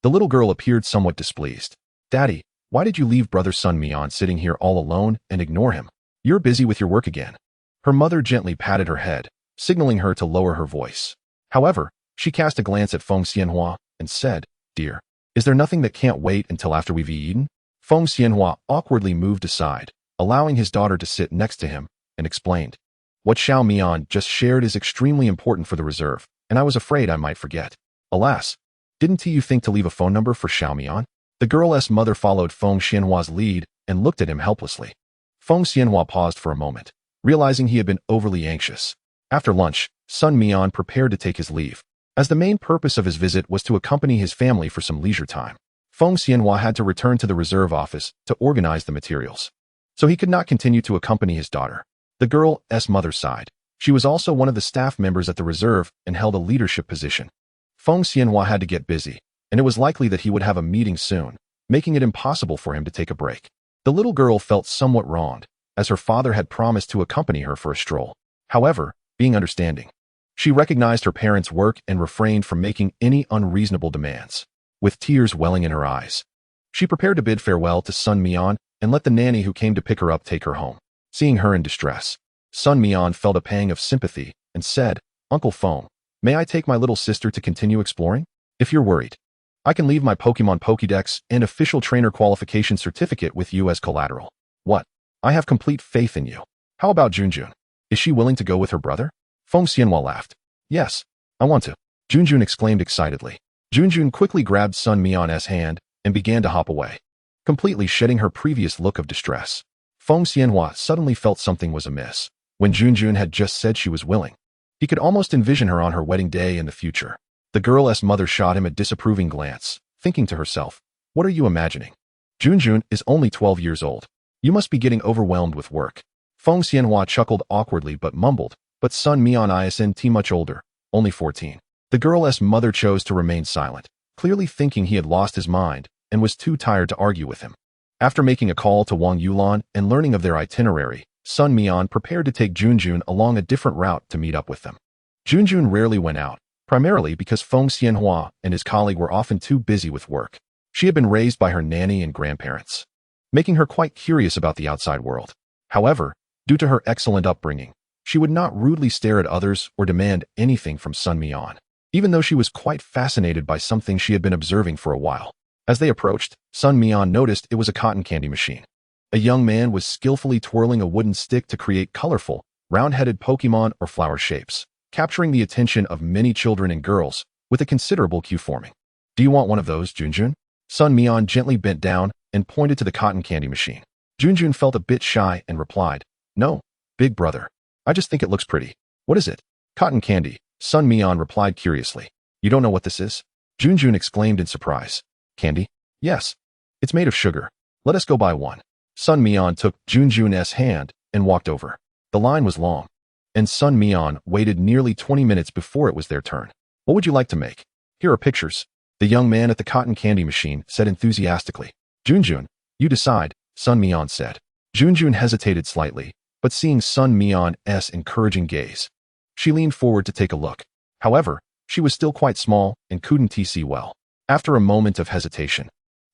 the little girl appeared somewhat displeased. "Daddy, why did you leave brother Sun Mian sitting here all alone and ignore him? You're busy with your work again." Her mother gently patted her head, signaling her to lower her voice. However, she cast a glance at Feng Xianhua and said, "Dear, is there nothing that can't wait until after we've eaten?" Feng Xianhua awkwardly moved aside, allowing his daughter to sit next to him, and explained, "What Xiao Mian just shared is extremely important for the reserve, and I was afraid I might forget." Alas, didn't you think to leave a phone number for Xiao Mian? The girl's mother followed Feng Xianhua's lead and looked at him helplessly. Feng Xianhua paused for a moment, realizing he had been overly anxious. After lunch, Sun Mian prepared to take his leave, as the main purpose of his visit was to accompany his family for some leisure time. Feng Xianhua had to return to the reserve office to organize the materials, so he could not continue to accompany his daughter. The girl's mother sighed. She was also one of the staff members at the reserve and held a leadership position. Feng Xianhua had to get busy, and it was likely that he would have a meeting soon, making it impossible for him to take a break. The little girl felt somewhat wronged, as her father had promised to accompany her for a stroll. However, being understanding, she recognized her parents' work and refrained from making any unreasonable demands. With tears welling in her eyes, she prepared to bid farewell to Sun Mian and let the nanny who came to pick her up take her home. Seeing her in distress, Sun Mian felt a pang of sympathy and said, "Uncle Feng, may I take my little sister to continue exploring? If you're worried, I can leave my Pokemon Pokédex and official trainer qualification certificate with you as collateral." "What? I have complete faith in you. How about Junjun? Is she willing to go with her brother?" Feng Xianhua laughed. "Yes, I want to," Junjun exclaimed excitedly. Junjun quickly grabbed Sun Mian's hand and began to hop away, completely shedding her previous look of distress. Feng Xianhua suddenly felt something was amiss. When Junjun had just said she was willing, he could almost envision her on her wedding day in the future. The girl's mother shot him a disapproving glance, thinking to herself, "What are you imagining? Junjun is only 12 years old. You must be getting overwhelmed with work." Feng Xianhua chuckled awkwardly but mumbled, "But Sun Mian isn't much older, only 14. The girl's mother chose to remain silent, clearly thinking he had lost his mind and was too tired to argue with him. After making a call to Wang Yulan and learning of their itinerary, Sun Mian prepared to take Junjun along a different route to meet up with them. Junjun rarely went out, primarily because Feng Xianhua and his colleague were often too busy with work. She had been raised by her nanny and grandparents, making her quite curious about the outside world. However, due to her excellent upbringing, she would not rudely stare at others or demand anything from Sun Mian, even though she was quite fascinated by something she had been observing for a while. As they approached, Sun Mian noticed it was a cotton candy machine. A young man was skillfully twirling a wooden stick to create colorful, round-headed Pokemon or flower shapes, capturing the attention of many children and girls, with a considerable queue forming. "Do you want one of those, Junjun?" Sun Mian gently bent down and pointed to the cotton candy machine. Junjun felt a bit shy and replied, "No, big brother. I just think it looks pretty." "What is it?" "Cotton candy," Sun Mian replied curiously. "You don't know what this is?" Junjun exclaimed in surprise. "Candy? Yes. It's made of sugar. Let us go buy one." Sun Mian took Junjun's hand and walked over. The line was long, and Sun Mian waited nearly 20 minutes before it was their turn. "What would you like to make? Here are pictures," the young man at the cotton candy machine said enthusiastically. "Junjun, you decide," Sun Mian said. Junjun hesitated slightly, but seeing Sun Mian's encouraging gaze, she leaned forward to take a look. However, she was still quite small and couldn't see well. After a moment of hesitation,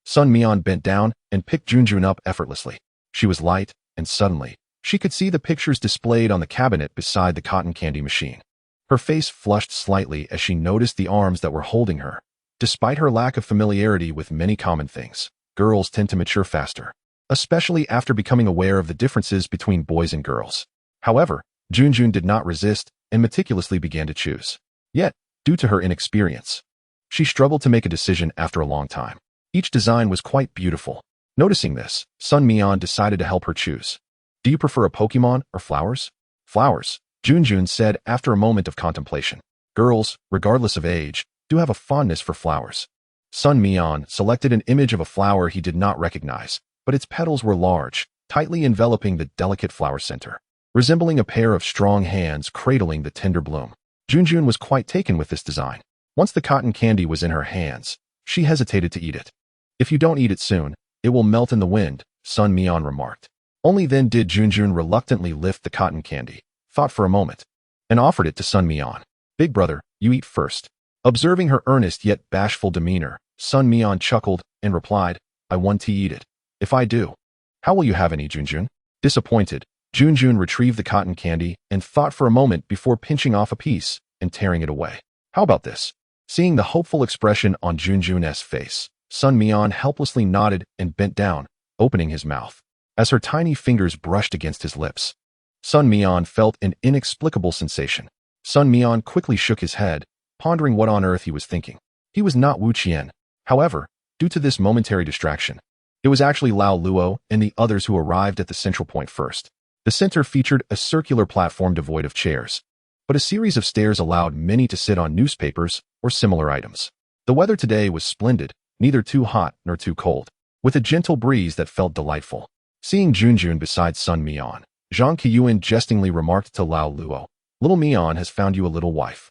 Sun Mian bent down and picked Junjun up effortlessly. She was light, and suddenly, she could see the pictures displayed on the cabinet beside the cotton candy machine. Her face flushed slightly as she noticed the arms that were holding her. Despite her lack of familiarity with many common things, girls tend to mature faster, especially after becoming aware of the differences between boys and girls. However, Junjun did not resist and meticulously began to choose. Yet, due to her inexperience, she struggled to make a decision after a long time. Each design was quite beautiful. Noticing this, Sun Mian decided to help her choose. "Do you prefer a Pokemon or flowers?" "Flowers," Junjun said after a moment of contemplation. Girls, regardless of age, do have a fondness for flowers. Sun Mian selected an image of a flower he did not recognize, but its petals were large, tightly enveloping the delicate flower center, resembling a pair of strong hands cradling the tender bloom. Junjun was quite taken with this design. Once the cotton candy was in her hands, she hesitated to eat it. If you don't eat it soon, it will melt in the wind, Sun Mian remarked. Only then did Junjun reluctantly lift the cotton candy, thought for a moment, and offered it to Sun Mian. Big brother, you eat first. Observing her earnest yet bashful demeanor, Sun Mian chuckled and replied, I want to eat it. If I do, how will you have any, Junjun? Disappointed, Junjun retrieved the cotton candy and thought for a moment before pinching off a piece and tearing it away. How about this? Seeing the hopeful expression on Junjun's face, Sun Mian helplessly nodded and bent down, opening his mouth. As her tiny fingers brushed against his lips, Sun Mian felt an inexplicable sensation. Sun Mian quickly shook his head, pondering what on earth he was thinking. He was not Wu Qian. However, due to this momentary distraction, it was actually Lao Luo and the others who arrived at the central point first. The center featured a circular platform devoid of chairs, but a series of stairs allowed many to sit on newspapers or similar items. The weather today was splendid, neither too hot nor too cold, with a gentle breeze that felt delightful. Seeing Junjun beside Sun Mian, Zhang Qiyuan jestingly remarked to Lao Luo, Little Mian has found you a little wife.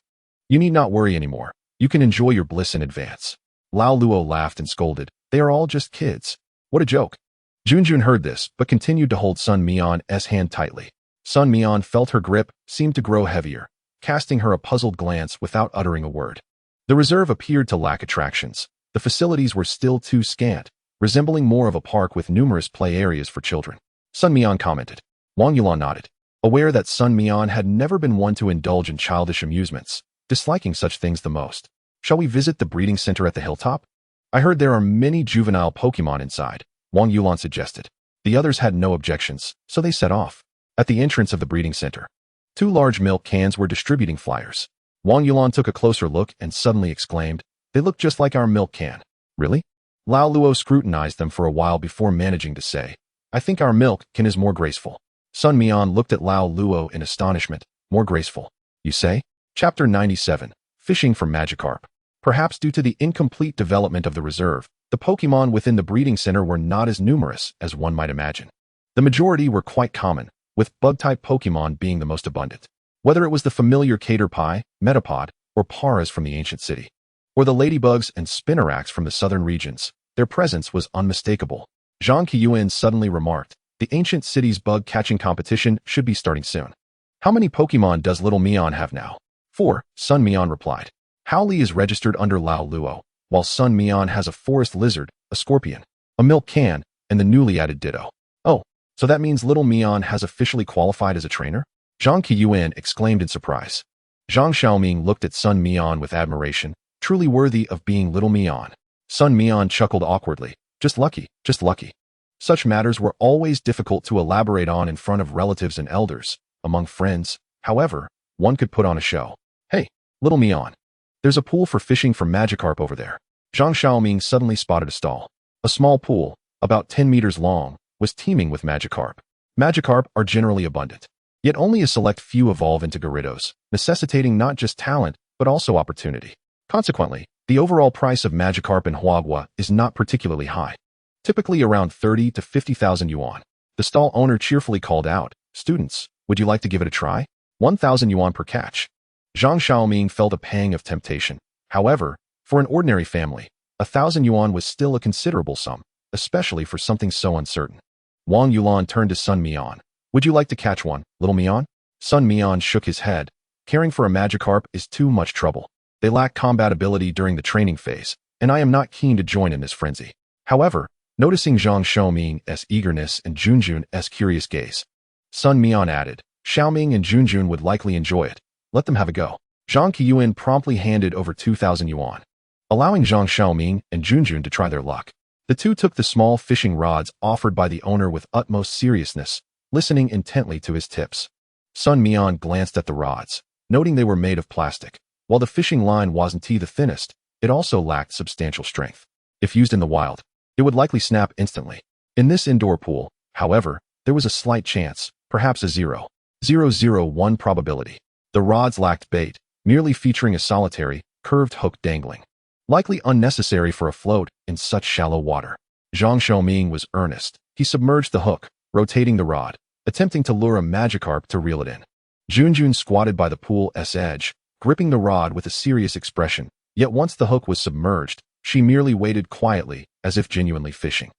You need not worry anymore. You can enjoy your bliss in advance. Lao Luo laughed and scolded, They are all just kids. What a joke. Junjun heard this, but continued to hold Sun Mian's hand tightly. Sun Mian felt her grip seemed to grow heavier, casting her a puzzled glance without uttering a word. The reserve appeared to lack attractions. The facilities were still too scant, resembling more of a park with numerous play areas for children. Sun Mian commented. Wang Yulan nodded, aware that Sun Mian had never been one to indulge in childish amusements, disliking such things the most. Shall we visit the breeding center at the hilltop? I heard there are many juvenile Pokémon inside, Wang Yulan suggested. The others had no objections, so they set off. At the entrance of the breeding center, 2 large milk cans were distributing flyers. Wang Yulan took a closer look and suddenly exclaimed, They look just like our milk can. Really? Lao Luo scrutinized them for a while before managing to say, I think our milk can is more graceful. Sun Mian looked at Lao Luo in astonishment. More graceful, you say? Chapter 97, Fishing for Magikarp. Perhaps due to the incomplete development of the reserve, the Pokémon within the breeding center were not as numerous as one might imagine. The majority were quite common, with bug-type Pokémon being the most abundant. Whether it was the familiar Caterpie, Metapod, or Paras from the ancient city, or the ladybugs and Spinnerax from the southern regions, their presence was unmistakable. Zhang Qiyuan suddenly remarked, The ancient city's bug-catching competition should be starting soon. How many Pokémon does Little Mian have now? 4, Sun Mian replied. Howley is registered under Lao Luo, while Sun Mian has a forest lizard, a scorpion, a milk can, and the newly added Ditto. Oh, so that means Little Mian has officially qualified as a trainer? Zhang Qiyuan exclaimed in surprise. Zhang Xiaoming looked at Sun Mian with admiration, truly worthy of being Little Mian. Sun Mian chuckled awkwardly. Just lucky, just lucky. Such matters were always difficult to elaborate on in front of relatives and elders. Among friends, however, one could put on a show. Hey, Little Mian. There's a pool for fishing for Magikarp over there. Zhang Xiaoming suddenly spotted a stall. A small pool, about 10 meters long, was teeming with Magikarp. Magikarp are generally abundant, yet only a select few evolve into Gyarados, necessitating not just talent, but also opportunity. Consequently, the overall price of Magikarp in Huagua is not particularly high, typically around 30 to 50,000 yuan. The stall owner cheerfully called out, Students, would you like to give it a try? 1,000 yuan per catch. Zhang Xiaoming felt a pang of temptation. However, for an ordinary family, 1,000 yuan was still a considerable sum, especially for something so uncertain. Wang Yulan turned to Sun Mian. Would you like to catch one, Little Mian? Sun Mian shook his head. Caring for a Magikarp is too much trouble. They lack combat ability during the training phase, and I am not keen to join in this frenzy. However, noticing Zhang Xiaoming's eagerness and Junjun's curious gaze, Sun Mian added, Xiaoming and Junjun would likely enjoy it. Let them have a go. Zhang Qiyuan promptly handed over 2,000 yuan, allowing Zhang Xiaoming and Junjun to try their luck. The two took the small fishing rods offered by the owner with utmost seriousness, listening intently to his tips. Sun Mian glanced at the rods, noting they were made of plastic. While the fishing line wasn't the thinnest, it also lacked substantial strength. If used in the wild, it would likely snap instantly. In this indoor pool, however, there was a slight chance, perhaps a 0.001 probability. The rods lacked bait, merely featuring a solitary, curved hook dangling. Likely unnecessary for a float in such shallow water. Zhang Xiaoming was earnest. He submerged the hook, rotating the rod, attempting to lure a Magikarp to reel it in. Junjun squatted by the pool's edge, gripping the rod with a serious expression, yet once the hook was submerged, she merely waited quietly, as if genuinely fishing.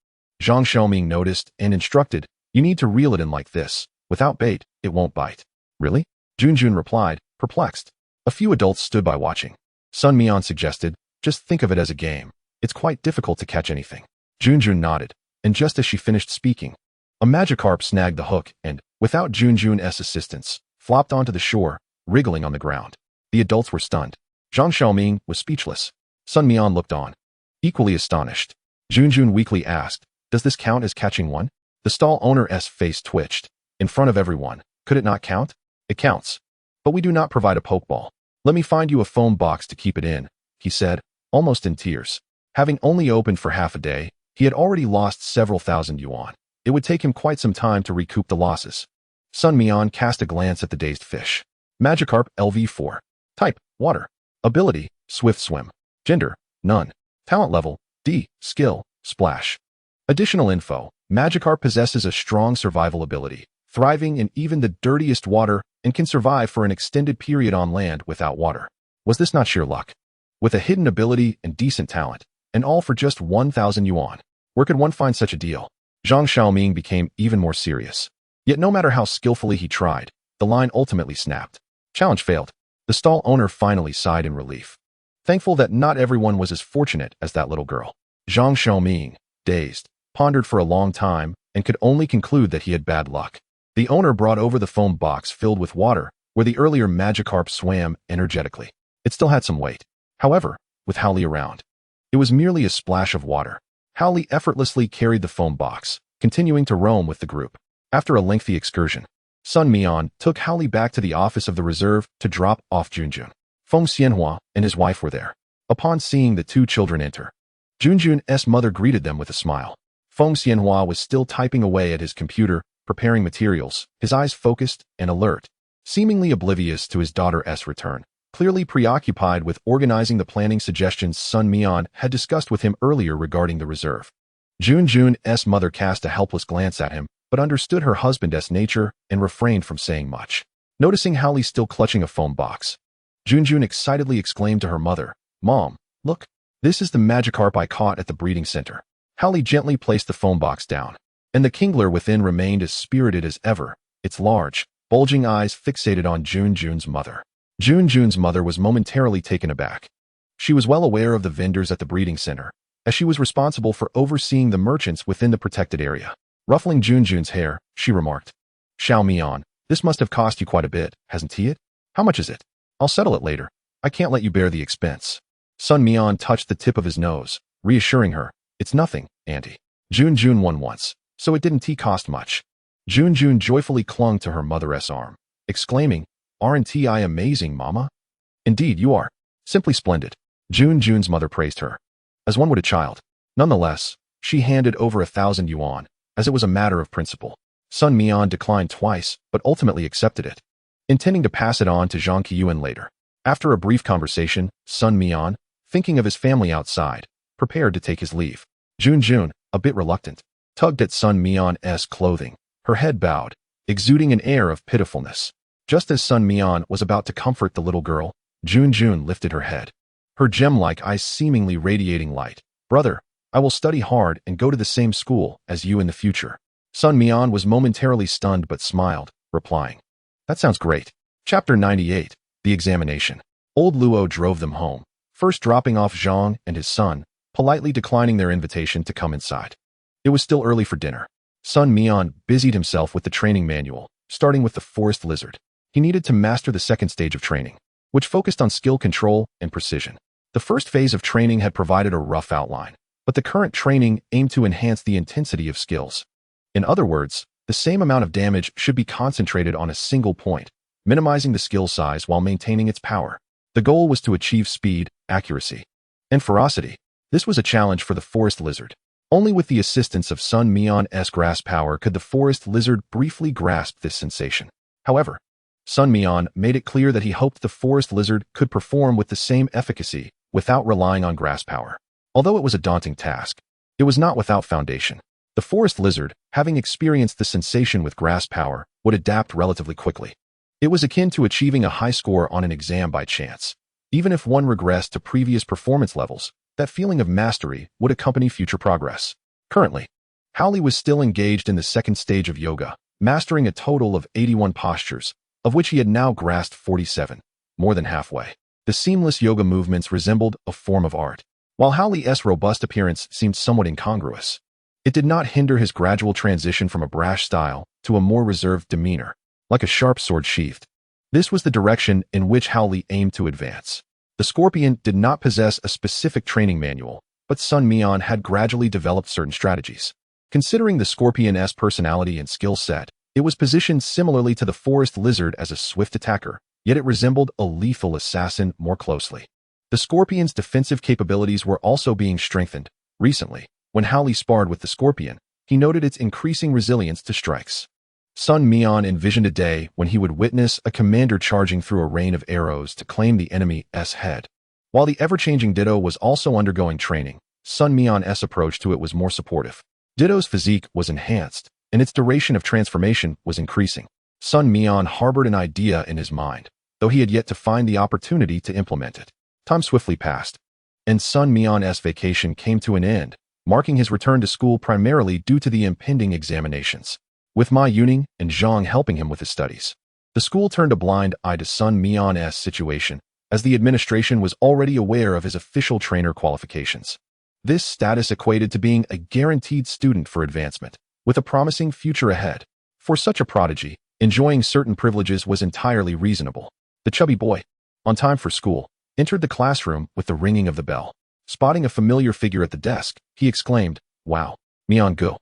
Zhang Xiaoming noticed and instructed, "You need to reel it in like this. Without bait, it won't bite." "Really?" Junjun replied, perplexed. A few adults stood by watching. Sun Mian suggested, "Just think of it as a game. It's quite difficult to catch anything." Junjun nodded, and just as she finished speaking, a Magikarp snagged the hook and, without Junjun's assistance, flopped onto the shore, wriggling on the ground. The adults were stunned. Zhang Xiaoming was speechless. Sun Mian looked on, equally astonished. Junjun weakly asked, "Does this count as catching one?" The stall owner's face twitched. In front of everyone, could it not count? "It counts. But we do not provide a pokeball. Let me find you a foam box to keep it in," he said, almost in tears. Having only opened for half a day, he had already lost several thousand yuan. It would take him quite some time to recoup the losses. Sun Mian cast a glance at the dazed fish. Magikarp LV4. Type, water. Ability, swift swim. Gender, none. Talent level, D. Skill, splash. Additional info, Magikarp possesses a strong survival ability, thriving in even the dirtiest water and can survive for an extended period on land without water. Was this not sheer luck? With a hidden ability and decent talent, and all for just 1,000 yuan. Where could one find such a deal? Zhang Xiaoming became even more serious. Yet no matter how skillfully he tried, the line ultimately snapped. Challenge failed. The stall owner finally sighed in relief, thankful that not everyone was as fortunate as that little girl. Zhang Xiaoming, dazed, pondered for a long time and could only conclude that he had bad luck. The owner brought over the foam box filled with water, where the earlier Magikarp swam energetically. It still had some weight. However, with Howley around, it was merely a splash of water. Howley effortlessly carried the foam box, continuing to roam with the group. After a lengthy excursion, Sun Mian took Howley back to the office of the reserve to drop off Junjun. Feng Xianhua and his wife were there. Upon seeing the two children enter, Junjun's mother greeted them with a smile. Feng Xianhua was still typing away at his computer, preparing materials, his eyes focused and alert, seemingly oblivious to his daughter's return, clearly preoccupied with organizing the planning suggestions Sun Mian had discussed with him earlier regarding the reserve. Junjun's mother cast a helpless glance at him, but understood her husband's nature and refrained from saying much. Noticing Howley still clutching a foam box, Junjun excitedly exclaimed to her mother, "Mom, look, this is the Magikarp I caught at the breeding center." Howley gently placed the foam box down, and the Kingler within remained as spirited as ever, its large, bulging eyes fixated on Junjun's mother. Junjun's mother was momentarily taken aback. She was well aware of the vendors at the breeding center, as she was responsible for overseeing the merchants within the protected area. Ruffling Junjun's hair, she remarked, "Xiao Mian, this must have cost you quite a bit, hasn't he it? How much is it? I'll settle it later. I can't let you bear the expense." Sun Mian touched the tip of his nose, reassuring her, "It's nothing, auntie. Junjun won once, so it didn't cost much." Junjun joyfully clung to her mother's arm, exclaiming, "Aren't I amazing, Mama?" "Indeed you are. Simply splendid." Junjun's mother praised her, as one would a child. Nonetheless, she handed over 1,000 yuan, as it was a matter of principle. Sun Mian declined twice, but ultimately accepted it, intending to pass it on to Zhang Qiuan later. After a brief conversation, Sun Mian, thinking of his family outside, prepared to take his leave. Junjun, a bit reluctant, tugged at Sun Mian's clothing, her head bowed, exuding an air of pitifulness. Just as Sun Mian was about to comfort the little girl, Junjun lifted her head, her gem-like eyes seemingly radiating light. "Brother, I will study hard and go to the same school as you in the future." Sun Mian was momentarily stunned but smiled, replying, "That sounds great." Chapter 98, The Examination. Old Luo drove them home, first dropping off Zhang and his son, politely declining their invitation to come inside. It was still early for dinner. Sun Mian busied himself with the training manual, starting with the forest lizard. He needed to master the second stage of training, which focused on skill control and precision. The first phase of training had provided a rough outline, but the current training aimed to enhance the intensity of skills. In other words, the same amount of damage should be concentrated on a single point, minimizing the skill size while maintaining its power. The goal was to achieve speed, accuracy, and ferocity. This was a challenge for the forest lizard. Only with the assistance of Sun Mian's grass power could the forest lizard briefly grasp this sensation. However, Sun Mian made it clear that he hoped the forest lizard could perform with the same efficacy without relying on grass power. Although it was a daunting task, it was not without foundation. The forest lizard, having experienced the sensation with grass power, would adapt relatively quickly. It was akin to achieving a high score on an exam by chance. Even if one regressed to previous performance levels, that feeling of mastery would accompany future progress. Currently, Howley was still engaged in the second stage of yoga, mastering a total of 81 postures, of which he had now grasped 47, more than halfway. The seamless yoga movements resembled a form of art. While Howley's robust appearance seemed somewhat incongruous, it did not hinder his gradual transition from a brash style to a more reserved demeanor, like a sharp sword sheathed. This was the direction in which Howley aimed to advance. The Scorpion did not possess a specific training manual, but Sun Mian had gradually developed certain strategies. Considering the Scorpion's personality and skill set, it was positioned similarly to the forest lizard as a swift attacker, yet it resembled a lethal assassin more closely. The Scorpion's defensive capabilities were also being strengthened. Recently, when Howley sparred with the Scorpion, he noted its increasing resilience to strikes. Sun Mian envisioned a day when he would witness a commander charging through a rain of arrows to claim the enemy's head. While the ever-changing Ditto was also undergoing training, Sun Mian's approach to it was more supportive. Ditto's physique was enhanced, and its duration of transformation was increasing. Sun Mian harbored an idea in his mind, though he had yet to find the opportunity to implement it. Time swiftly passed, and Sun Mian's vacation came to an end, marking his return to school primarily due to the impending examinations. With Ma Yuning and Zhang helping him with his studies, the school turned a blind eye to Sun Mian's situation, as the administration was already aware of his official trainer qualifications. This status equated to being a guaranteed student for advancement, with a promising future ahead. For such a prodigy, enjoying certain privileges was entirely reasonable. The chubby boy, on time for school, entered the classroom with the ringing of the bell. Spotting a familiar figure at the desk, he exclaimed, "Wow, Mian Gu,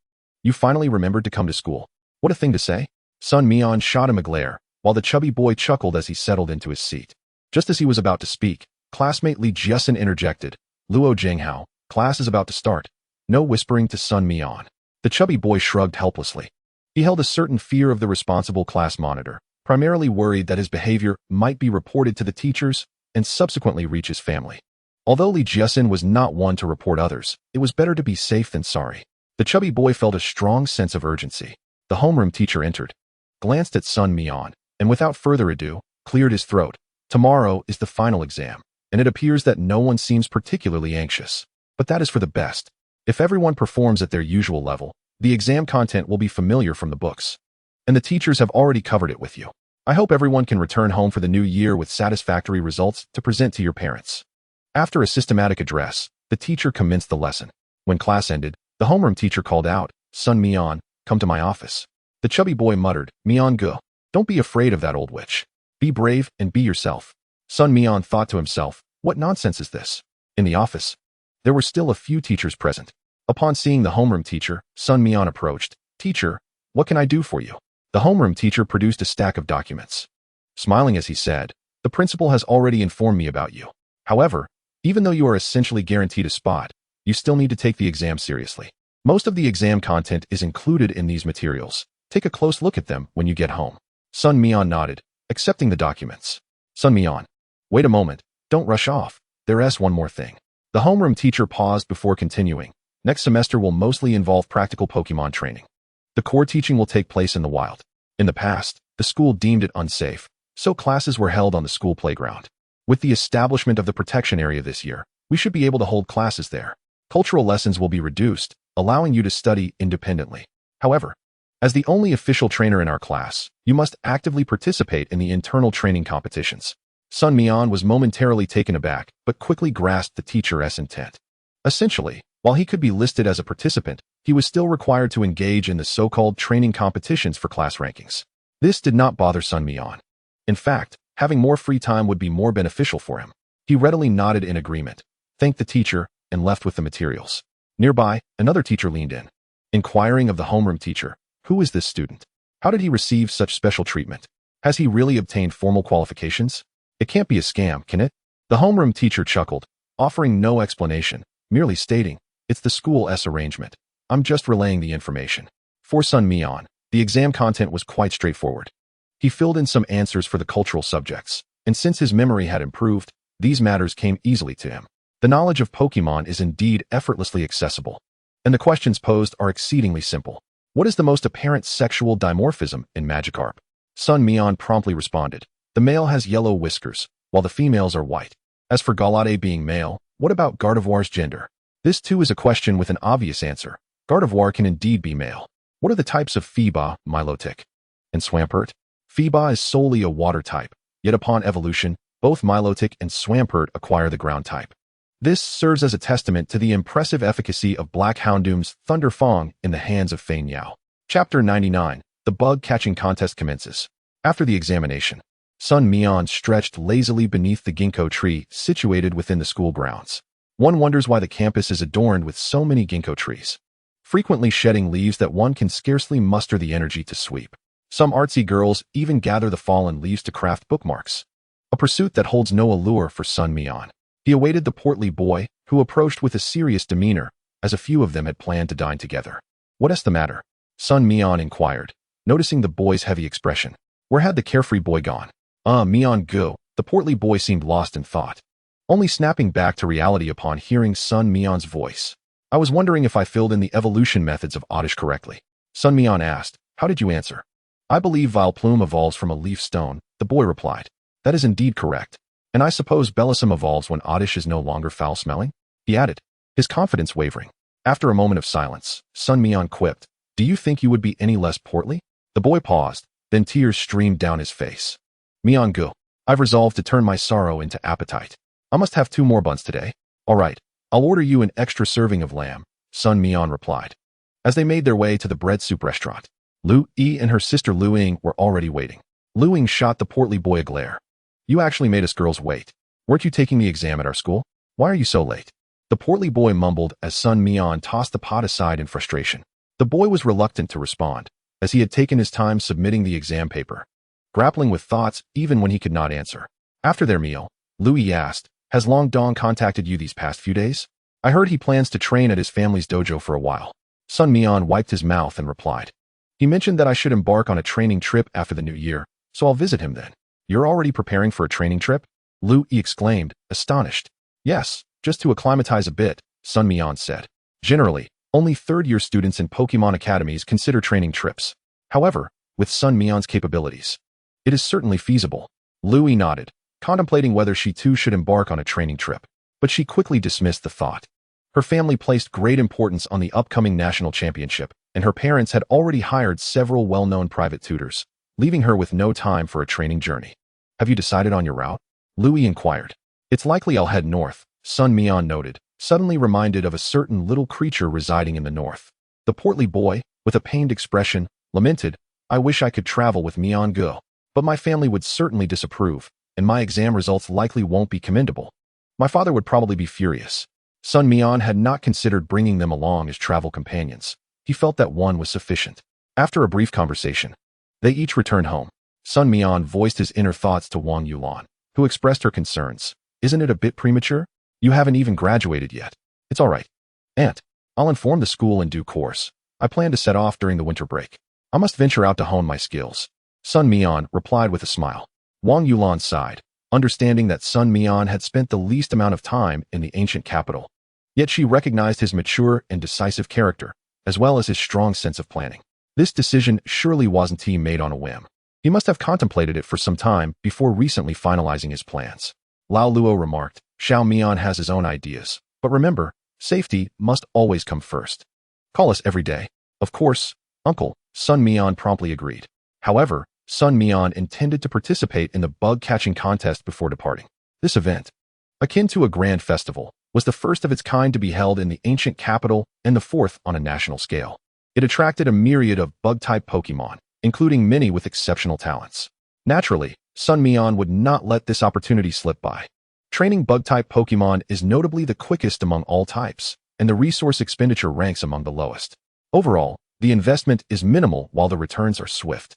you finally remembered to come to school. What a thing to say." Sun Mian shot him a glare, while the chubby boy chuckled as he settled into his seat. Just as he was about to speak, classmate Li Jiasen interjected, "Luo Jinghao, class is about to start." No whispering to Sun Mian. The chubby boy shrugged helplessly. He held a certain fear of the responsible class monitor, primarily worried that his behavior might be reported to the teachers and subsequently reach his family. Although Li Jiasen was not one to report others, it was better to be safe than sorry. The chubby boy felt a strong sense of urgency. The homeroom teacher entered, glanced at Sun Mian, and without further ado, cleared his throat. Tomorrow is the final exam, and it appears that no one seems particularly anxious. But that is for the best. If everyone performs at their usual level, the exam content will be familiar from the books, and the teachers have already covered it with you. I hope everyone can return home for the new year with satisfactory results to present to your parents. After a systematic address, the teacher commenced the lesson. When class ended, the homeroom teacher called out, "Sun Mian, come to my office." The chubby boy muttered, "Mian Gu, don't be afraid of that old witch. Be brave and be yourself." Sun Mian thought to himself, what nonsense is this? In the office, there were still a few teachers present. Upon seeing the homeroom teacher, Sun Mian approached. "Teacher, what can I do for you?" The homeroom teacher produced a stack of documents. Smiling as he said, "The principal has already informed me about you. However, even though you are essentially guaranteed a spot, you still need to take the exam seriously. Most of the exam content is included in these materials. Take a close look at them when you get home." Sun Mian nodded, accepting the documents. Sun Mian, wait a moment, don't rush off. There's one more thing. The homeroom teacher paused before continuing. Next semester will mostly involve practical Pokemon training. The core teaching will take place in the wild. In the past, the school deemed it unsafe, so classes were held on the school playground. With the establishment of the protection area this year, we should be able to hold classes there. Cultural lessons will be reduced, allowing you to study independently. However, as the only official trainer in our class, you must actively participate in the internal training competitions. Sun Mian was momentarily taken aback, but quickly grasped the teacher's intent. Essentially, while he could be listed as a participant, he was still required to engage in the so-called training competitions for class rankings. This did not bother Sun Mian. In fact, having more free time would be more beneficial for him. He readily nodded in agreement, thanked the teacher, and left with the materials. Nearby, another teacher leaned in, inquiring of the homeroom teacher, "Who is this student? How did he receive such special treatment? Has he really obtained formal qualifications? It can't be a scam, can it?" The homeroom teacher chuckled, offering no explanation, merely stating, "It's the school's arrangement. I'm just relaying the information." For Sun Mian, the exam content was quite straightforward. He filled in some answers for the cultural subjects, and since his memory had improved, these matters came easily to him. The knowledge of Pokémon is indeed effortlessly accessible, and the questions posed are exceedingly simple. What is the most apparent sexual dimorphism in Magikarp? Sun Mian promptly responded. The male has yellow whiskers, while the females are white. As for Galade being male, what about Gardevoir's gender? This too is a question with an obvious answer. Gardevoir can indeed be male. What are the types of Phoeba, Milotic, and Swampert? Phoeba is solely a water type, yet upon evolution, both Milotic and Swampert acquire the ground type. This serves as a testament to the impressive efficacy of Black Houndoom's Thunder Fang in the hands of Fei Niao. Chapter 99. The bug-catching contest commences. After the examination, Sun Mian stretched lazily beneath the ginkgo tree situated within the school grounds. One wonders why the campus is adorned with so many ginkgo trees, frequently shedding leaves that one can scarcely muster the energy to sweep. Some artsy girls even gather the fallen leaves to craft bookmarks, a pursuit that holds no allure for Sun Mian. He awaited the portly boy, who approached with a serious demeanor, as a few of them had planned to dine together. What is the matter? Sun Mian inquired, noticing the boy's heavy expression. Where had the carefree boy gone? Mian go. The portly boy seemed lost in thought, only snapping back to reality upon hearing Sun Mian's voice. I was wondering if I filled in the evolution methods of Oddish correctly. Sun Mian asked, how did you answer? I believe Vileplume evolves from a leaf stone, the boy replied. That is indeed correct. And I suppose Bellissime evolves when Oddish is no longer foul-smelling? He added, his confidence wavering. After a moment of silence, Sun Mian quipped, do you think you would be any less portly? The boy paused, then tears streamed down his face. Mian go. I've resolved to turn my sorrow into appetite. I must have 2 more buns today. All right, I'll order you an extra serving of lamb, Sun Mian replied. As they made their way to the bread soup restaurant, Lu Yi and her sister Lu Ying were already waiting. Lu Ying shot the portly boy a glare. You actually made us girls wait. Weren't you taking the exam at our school? Why are you so late? The portly boy mumbled as Sun Mian tossed the pot aside in frustration. The boy was reluctant to respond, as he had taken his time submitting the exam paper, grappling with thoughts even when he could not answer. After their meal, Lu Yi asked, has Long Dong contacted you these past few days? I heard he plans to train at his family's dojo for a while. Sun Mian wiped his mouth and replied. He mentioned that I should embark on a training trip after the new year, so I'll visit him then. You're already preparing for a training trip? Lu Yi exclaimed, astonished. Yes, just to acclimatize a bit, Sun Mian said. Generally, only third-year students in Pokemon academies consider training trips. However, with Sun Mian's capabilities, it is certainly feasible. Lu Yi nodded, contemplating whether she too should embark on a training trip, but she quickly dismissed the thought. Her family placed great importance on the upcoming national championship, and her parents had already hired several well-known private tutors, leaving her with no time for a training journey. Have you decided on your route? Lu Yi inquired. It's likely I'll head north, Sun Mian noted, suddenly reminded of a certain little creature residing in the north. The portly boy, with a pained expression, lamented, I wish I could travel with Mian Go, but my family would certainly disapprove, and my exam results likely won't be commendable. My father would probably be furious. Sun Mian had not considered bringing them along as travel companions. He felt that one was sufficient. After a brief conversation, they each returned home. Sun Mian voiced his inner thoughts to Wang Yulan, who expressed her concerns. Isn't it a bit premature? You haven't even graduated yet. It's all right, Aunt. I'll inform the school in due course. I plan to set off during the winter break. I must venture out to hone my skills. Sun Mian replied with a smile. Wang Yulan sighed, understanding that Sun Mian had spent the least amount of time in the ancient capital. Yet she recognized his mature and decisive character, as well as his strong sense of planning. This decision surely wasn't he made on a whim. He must have contemplated it for some time before recently finalizing his plans. Lao Luo remarked, Xiao Mian has his own ideas, but remember, safety must always come first. Call us every day. Of course, Uncle, Sun Mian promptly agreed. However, Sun Mian intended to participate in the bug-catching contest before departing. This event, akin to a grand festival, was the first of its kind to be held in the ancient capital and the fourth on a national scale. It attracted a myriad of bug-type Pokemon, including many with exceptional talents. Naturally, Sun Mian would not let this opportunity slip by. Training bug-type Pokemon is notably the quickest among all types, and the resource expenditure ranks among the lowest. Overall, the investment is minimal while the returns are swift.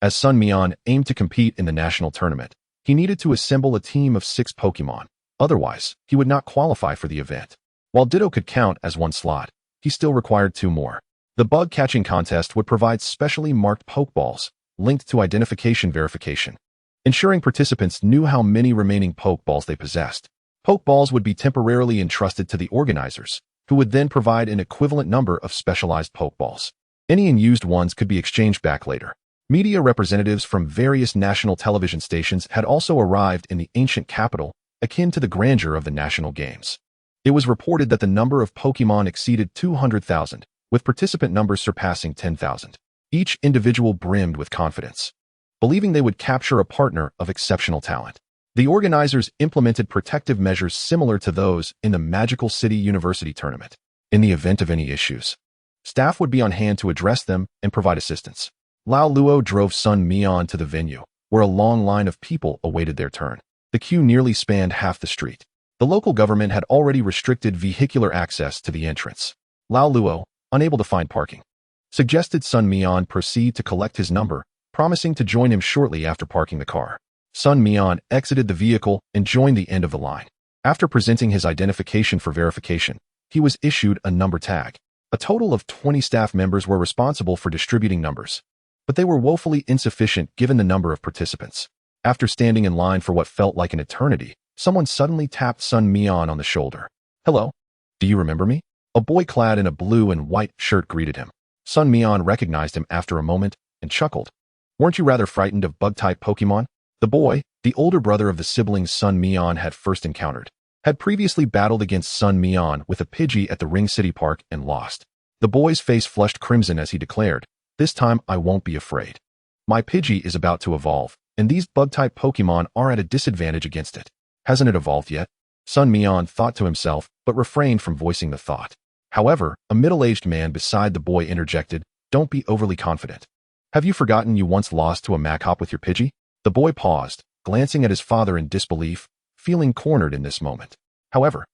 As Sun Mian aimed to compete in the national tournament, he needed to assemble a team of 6 Pokemon. Otherwise, he would not qualify for the event. While Ditto could count as 1 slot, he still required 2 more. The bug-catching contest would provide specially marked Pokeballs, linked to identification verification, ensuring participants knew how many remaining Pokeballs they possessed. Pokeballs would be temporarily entrusted to the organizers, who would then provide an equivalent number of specialized Pokeballs. Any unused ones could be exchanged back later. Media representatives from various national television stations had also arrived in the ancient capital, akin to the grandeur of the national games. It was reported that the number of Pokemon exceeded 200,000, with participant numbers surpassing 10,000. Each individual brimmed with confidence, believing they would capture a partner of exceptional talent. The organizers implemented protective measures similar to those in the Magical City University tournament. In the event of any issues, staff would be on hand to address them and provide assistance. Lao Luo drove Sun Mian to the venue, where a long line of people awaited their turn. The queue nearly spanned half the street. The local government had already restricted vehicular access to the entrance. Lao Luo, unable to find parking, suggested Sun Mian proceed to collect his number, promising to join him shortly after parking the car. Sun Mian exited the vehicle and joined the end of the line. After presenting his identification for verification, he was issued a number tag. A total of 20 staff members were responsible for distributing numbers, but they were woefully insufficient given the number of participants. After standing in line for what felt like an eternity, someone suddenly tapped Sun Mian on the shoulder. "Hello, do you remember me?" A boy clad in a blue and white shirt greeted him. Sun Mian recognized him after a moment and chuckled. "Weren't you rather frightened of bug-type Pokemon?" The boy, the older brother of the siblings Sun Mian had first encountered, had previously battled against Sun Mian with a Pidgey at the Ring City Park and lost. The boy's face flushed crimson as he declared, "This time I won't be afraid. My Pidgey is about to evolve, and these bug-type Pokemon are at a disadvantage against it." "Hasn't it evolved yet?" Sun Mian thought to himself, but refrained from voicing the thought. However, a middle-aged man beside the boy interjected, "Don't be overly confident. Have you forgotten you once lost to a Macop with your Pidgey?" The boy paused, glancing at his father in disbelief, feeling cornered in this moment. However,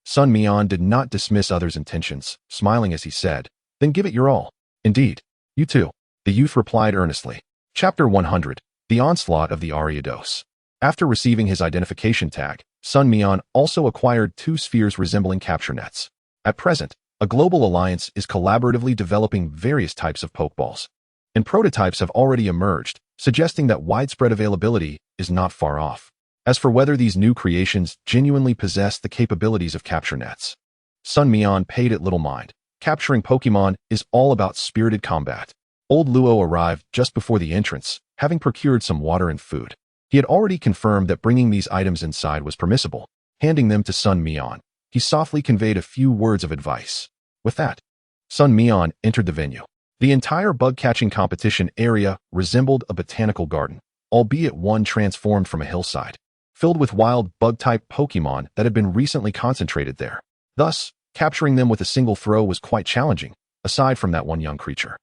Sun Mian did not dismiss others' intentions, smiling as he said, "Then give it your all." "Indeed. You too," the youth replied earnestly. Chapter 100. The Onslaught of the Ariados. After receiving his identification tag, Sun Mian also acquired 2 spheres resembling capture nets. At present, a global alliance is collaboratively developing various types of Pokeballs, and prototypes have already emerged, suggesting that widespread availability is not far off. As for whether these new creations genuinely possess the capabilities of capture nets, Sun Mian paid it little mind. Capturing Pokemon is all about spirited combat. Old Luo arrived just before the entrance, having procured some water and food. He had already confirmed that bringing these items inside was permissible. Handing them to Sun Mian, he softly conveyed a few words of advice. With that, Sun Mian entered the venue. The entire bug-catching competition area resembled a botanical garden, albeit one transformed from a hillside, filled with wild bug-type Pokemon that had been recently concentrated there. Thus, capturing them with a single throw was quite challenging, aside from that one young creature.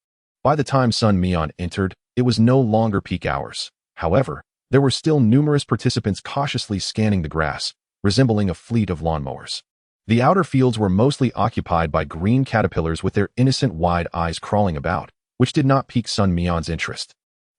By the time Sun Mian entered, it was no longer peak hours. However, there were still numerous participants cautiously scanning the grass, resembling a fleet of lawnmowers. The outer fields were mostly occupied by green caterpillars with their innocent wide eyes crawling about, which did not pique Sun Mian's interest.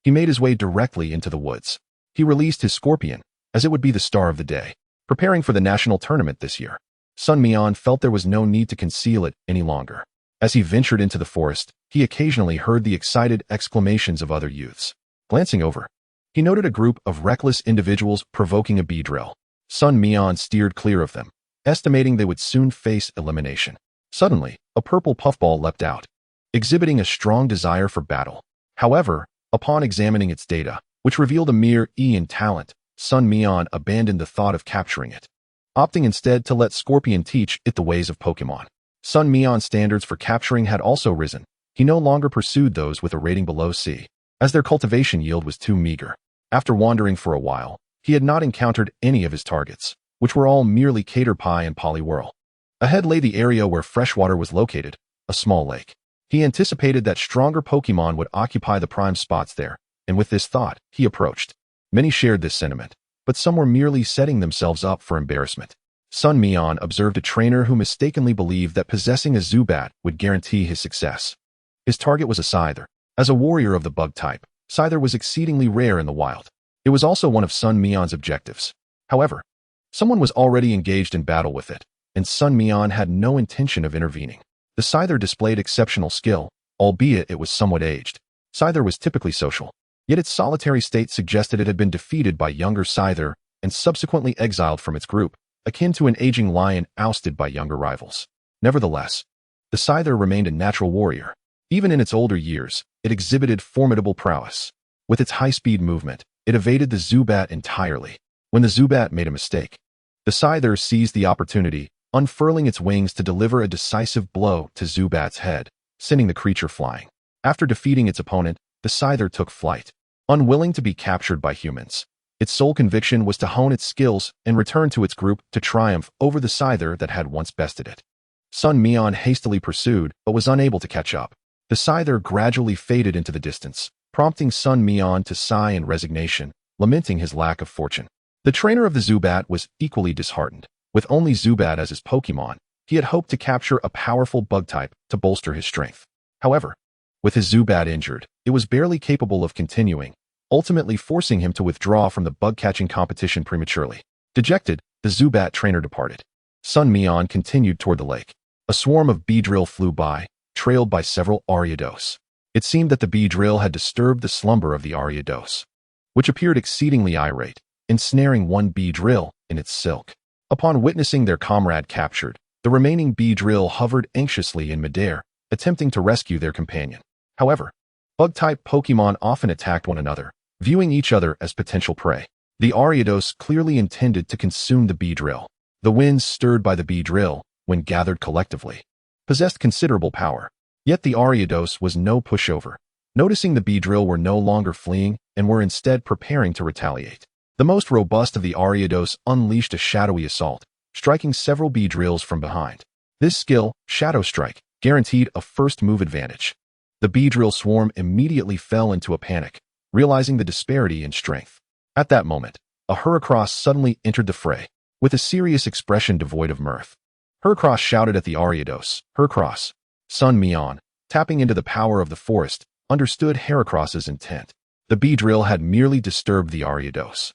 He made his way directly into the woods. He released his Scorpion, as it would be the star of the day. Preparing for the national tournament this year, Sun Mian felt there was no need to conceal it any longer. As he ventured into the forest, he occasionally heard the excited exclamations of other youths. Glancing over, he noted a group of reckless individuals provoking a bee drill. Sun Mian steered clear of them, estimating they would soon face elimination. Suddenly, a purple puffball leapt out, exhibiting a strong desire for battle. However, upon examining its data, which revealed a mere E in talent, Sun Mian abandoned the thought of capturing it, opting instead to let Scorpion teach it the ways of Pokemon. Sun Mian's standards for capturing had also risen. He no longer pursued those with a rating below C, as their cultivation yield was too meager. After wandering for a while, he had not encountered any of his targets, which were all merely Caterpie and Poliwhirl. Ahead lay the area where freshwater was located, a small lake. He anticipated that stronger Pokemon would occupy the prime spots there, and with this thought, he approached. Many shared this sentiment, but some were merely setting themselves up for embarrassment. Sun Mian observed a trainer who mistakenly believed that possessing a Zubat would guarantee his success. His target was a Scyther. As a warrior of the bug type, Scyther was exceedingly rare in the wild. It was also one of Sun Mian's objectives. However, someone was already engaged in battle with it, and Sun Mian had no intention of intervening. The Scyther displayed exceptional skill, albeit it was somewhat aged. Scyther was typically social, Yet its solitary state suggested it had been defeated by younger Scyther and subsequently exiled from its group, akin to an aging lion ousted by younger rivals. Nevertheless, the Scyther remained a natural warrior. Even in its older years, it exhibited formidable prowess. With its high-speed movement, it evaded the Zubat entirely. When the Zubat made a mistake, the Scyther seized the opportunity, unfurling its wings to deliver a decisive blow to Zubat's head, sending the creature flying. After defeating its opponent, the Scyther took flight. Unwilling to be captured by humans, its sole conviction was to hone its skills and return to its group to triumph over the Scyther that had once bested it. Sun Mian hastily pursued, but was unable to catch up. The Scyther gradually faded into the distance, prompting Sun Mian to sigh in resignation, lamenting his lack of fortune. The trainer of the Zubat was equally disheartened. With only Zubat as his Pokémon, he had hoped to capture a powerful bug type to bolster his strength. However, with his Zubat injured, it was barely capable of continuing, ultimately forcing him to withdraw from the bug-catching competition prematurely. Dejected, the Zubat trainer departed. Sun Mian continued toward the lake. A swarm of Beedrill flew by, trailed by several Ariados. It seemed that the Beedrill had disturbed the slumber of the Ariados, which appeared exceedingly irate, ensnaring one Beedrill in its silk. Upon witnessing their comrade captured, the remaining Beedrill hovered anxiously in midair, attempting to rescue their companion. However, bug-type Pokémon often attacked one another, viewing each other as potential prey. The Ariados clearly intended to consume the Beedrill. The winds stirred by the Beedrill, when gathered collectively, possessed considerable power. Yet the Ariados was no pushover. Noticing the Beedrill were no longer fleeing and were instead preparing to retaliate. The most robust of the Ariados unleashed a shadowy assault, striking several Beedrills from behind. This skill, Shadow Strike, guaranteed a first move advantage. The Beedrill swarm immediately fell into a panic, realizing the disparity in strength. At that moment, a Heracross suddenly entered the fray, with a serious expression devoid of mirth. Heracross shouted at the Ariados. Heracross. Sun Mian, tapping into the power of the forest, understood Heracross's intent. The Beedrill had merely disturbed the Ariados.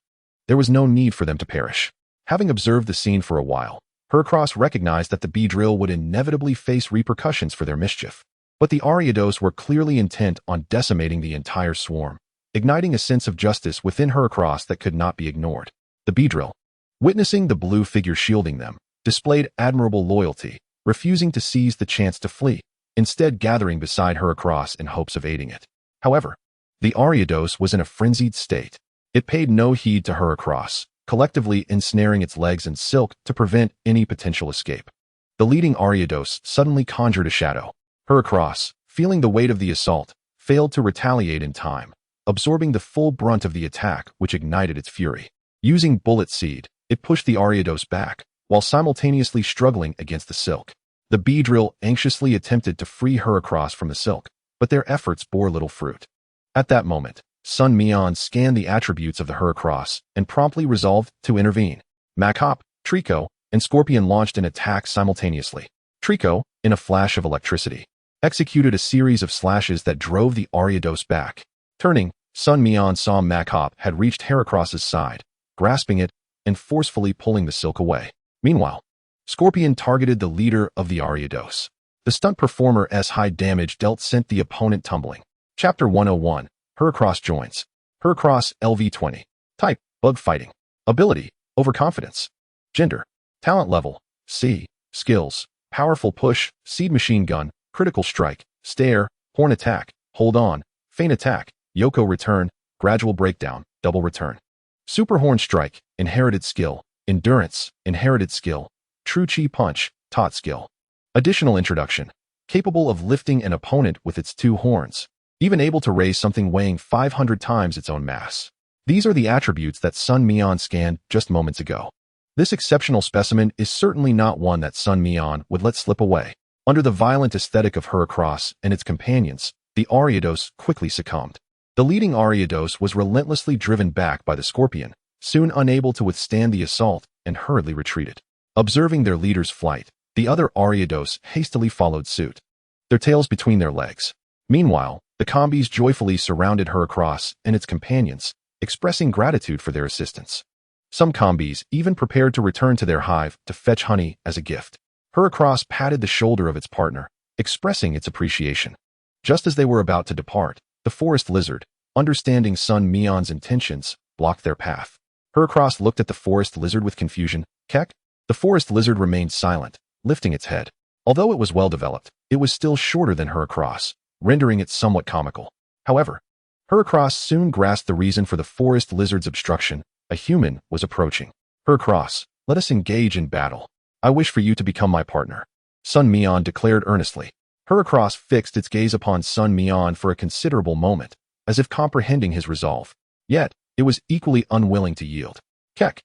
There was no need for them to perish. Having observed the scene for a while, Heracross recognized that the Beedrill would inevitably face repercussions for their mischief. But the Ariados were clearly intent on decimating the entire swarm, igniting a sense of justice within Heracross that could not be ignored. The Beedrill, witnessing the blue figure shielding them, displayed admirable loyalty, refusing to seize the chance to flee, instead gathering beside Heracross in hopes of aiding it. However, the Ariados was in a frenzied state. It paid no heed to Heracross, collectively ensnaring its legs in silk to prevent any potential escape. The leading Ariados suddenly conjured a shadow. Heracross, feeling the weight of the assault, failed to retaliate in time, absorbing the full brunt of the attack which ignited its fury. Using Bullet Seed, it pushed the Ariados back, while simultaneously struggling against the silk. The Beedrill anxiously attempted to free Heracross from the silk, but their efforts bore little fruit. At that moment, Sun Mian scanned the attributes of the Heracross and promptly resolved to intervene. Machop, Trico, and Scorpion launched an attack simultaneously. Trico, in a flash of electricity, executed a series of slashes that drove the Ariados back. Turning, Sun Mian saw Machop had reached Heracross's side, grasping it and forcefully pulling the silk away. Meanwhile, Scorpion targeted the leader of the Ariados. The stunt performer's high damage dealt sent the opponent tumbling. Chapter 101, Heracross joins. Heracross LV20. Type, Bug Fighting. Ability, Overconfidence. Gender, Talent Level, C. Skills, Powerful Push, Seed Machine Gun, Critical Strike, Stare, Horn Attack, Hold On, Feint Attack, Yoko Return, Gradual Breakdown, Double Return. Super Horn Strike, Inherited Skill, Endurance, Inherited Skill, True Chi Punch, Taught Skill. Additional introduction. Capable of lifting an opponent with its two horns, even able to raise something weighing 500 times its own mass. These are the attributes that Sun Mian scanned just moments ago. This exceptional specimen is certainly not one that Sun Mian would let slip away. Under the violent aesthetic of Heracross and its companions, the Ariados quickly succumbed. The leading Ariados was relentlessly driven back by the Scorpion, soon unable to withstand the assault, and hurriedly retreated. Observing their leader's flight, the other Ariados hastily followed suit, their tails between their legs. Meanwhile, the combis joyfully surrounded Heracross and its companions, expressing gratitude for their assistance. Some combis even prepared to return to their hive to fetch honey as a gift. Heracross patted the shoulder of its partner, expressing its appreciation. Just as they were about to depart, the forest lizard, understanding Sun Mian's intentions, blocked their path. Heracross looked at the forest lizard with confusion. Kek? The forest lizard remained silent, lifting its head. Although it was well developed, it was still shorter than Heracross, rendering it somewhat comical. However, Heracross soon grasped the reason for the forest lizard's obstruction. A human was approaching. Heracross, let us engage in battle. I wish for you to become my partner, Sun Mian declared earnestly. Heracross fixed its gaze upon Sun Mian for a considerable moment, as if comprehending his resolve. Yet, it was equally unwilling to yield. Kek.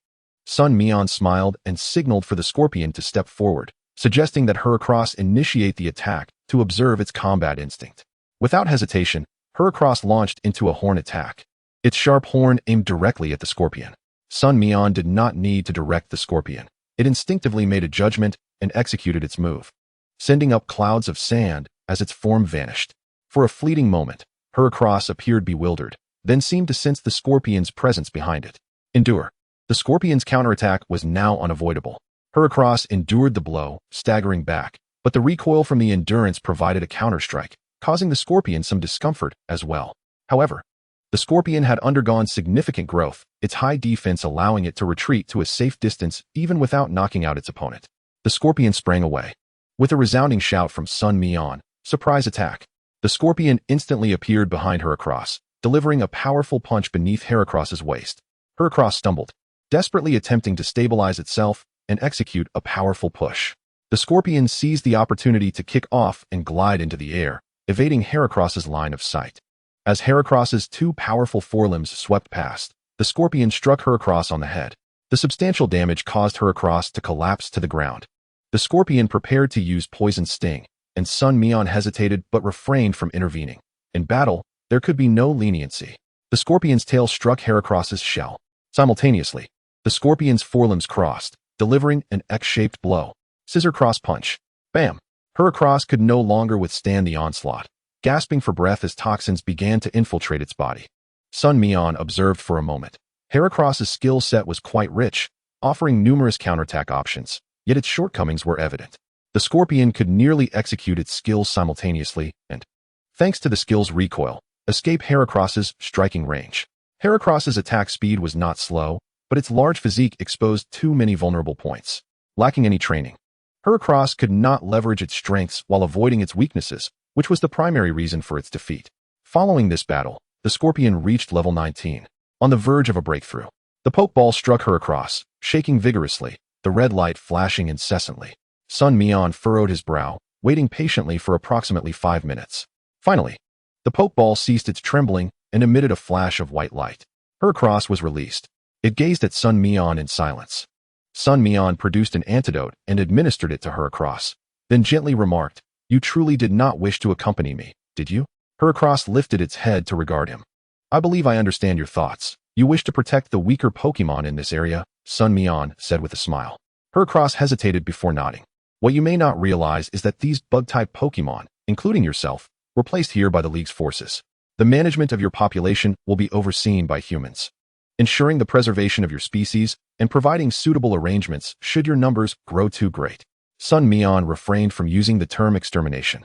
Sun Mian smiled and signaled for the scorpion to step forward, suggesting that Heracross initiate the attack to observe its combat instinct. Without hesitation, Heracross launched into a horn attack. Its sharp horn aimed directly at the scorpion. Sun Mian did not need to direct the scorpion. It instinctively made a judgment and executed its move, sending up clouds of sand as its form vanished. For a fleeting moment, Heracross appeared bewildered, then seemed to sense the scorpion's presence behind it. Endure. The scorpion's counterattack was now unavoidable. Heracross endured the blow, staggering back, but the recoil from the endurance provided a counterstrike, causing the scorpion some discomfort as well. However, the scorpion had undergone significant growth, its high defense allowing it to retreat to a safe distance even without knocking out its opponent. The scorpion sprang away. With a resounding shout from Sun Mian, surprise attack. The scorpion instantly appeared behind Heracross, delivering a powerful punch beneath Heracross's waist. Heracross stumbled, desperately attempting to stabilize itself and execute a powerful push. The scorpion seized the opportunity to kick off and glide into the air, evading Heracross's line of sight. As Heracross's two powerful forelimbs swept past, the scorpion struck Heracross on the head. The substantial damage caused Heracross to collapse to the ground. The scorpion prepared to use poison sting, and Sun Mian hesitated but refrained from intervening. In battle, there could be no leniency. The scorpion's tail struck Heracross's shell. Simultaneously, the scorpion's forelimbs crossed, delivering an X-shaped blow. Scissor cross punch. Bam! Heracross could no longer withstand the onslaught, gasping for breath as toxins began to infiltrate its body. Sun Mian observed for a moment. Heracross's skill set was quite rich, offering numerous counterattack options, yet its shortcomings were evident. The scorpion could nearly execute its skills simultaneously and, thanks to the skill's recoil, escape Heracross's striking range. Heracross's attack speed was not slow, but its large physique exposed too many vulnerable points. Lacking any training, Heracross could not leverage its strengths while avoiding its weaknesses, which was the primary reason for its defeat. Following this battle, the scorpion reached level 19, on the verge of a breakthrough. The Pokeball struck Heracross, shaking vigorously, the red light flashing incessantly. Sun Mian furrowed his brow, waiting patiently for approximately 5 minutes. Finally, the Pokeball ceased its trembling and emitted a flash of white light. Heracross was released. It gazed at Sun Mian in silence. Sun Mian produced an antidote and administered it to Heracross, then gently remarked, "You truly did not wish to accompany me, did you?" Heracross lifted its head to regard him. "I believe I understand your thoughts. You wish to protect the weaker Pokemon in this area," Sun Mian said with a smile. Heracross hesitated before nodding. "What you may not realize is that these bug-type Pokemon, including yourself, were placed here by the League's forces. The management of your population will be overseen by humans, ensuring the preservation of your species and providing suitable arrangements should your numbers grow too great." Sun Mian refrained from using the term extermination,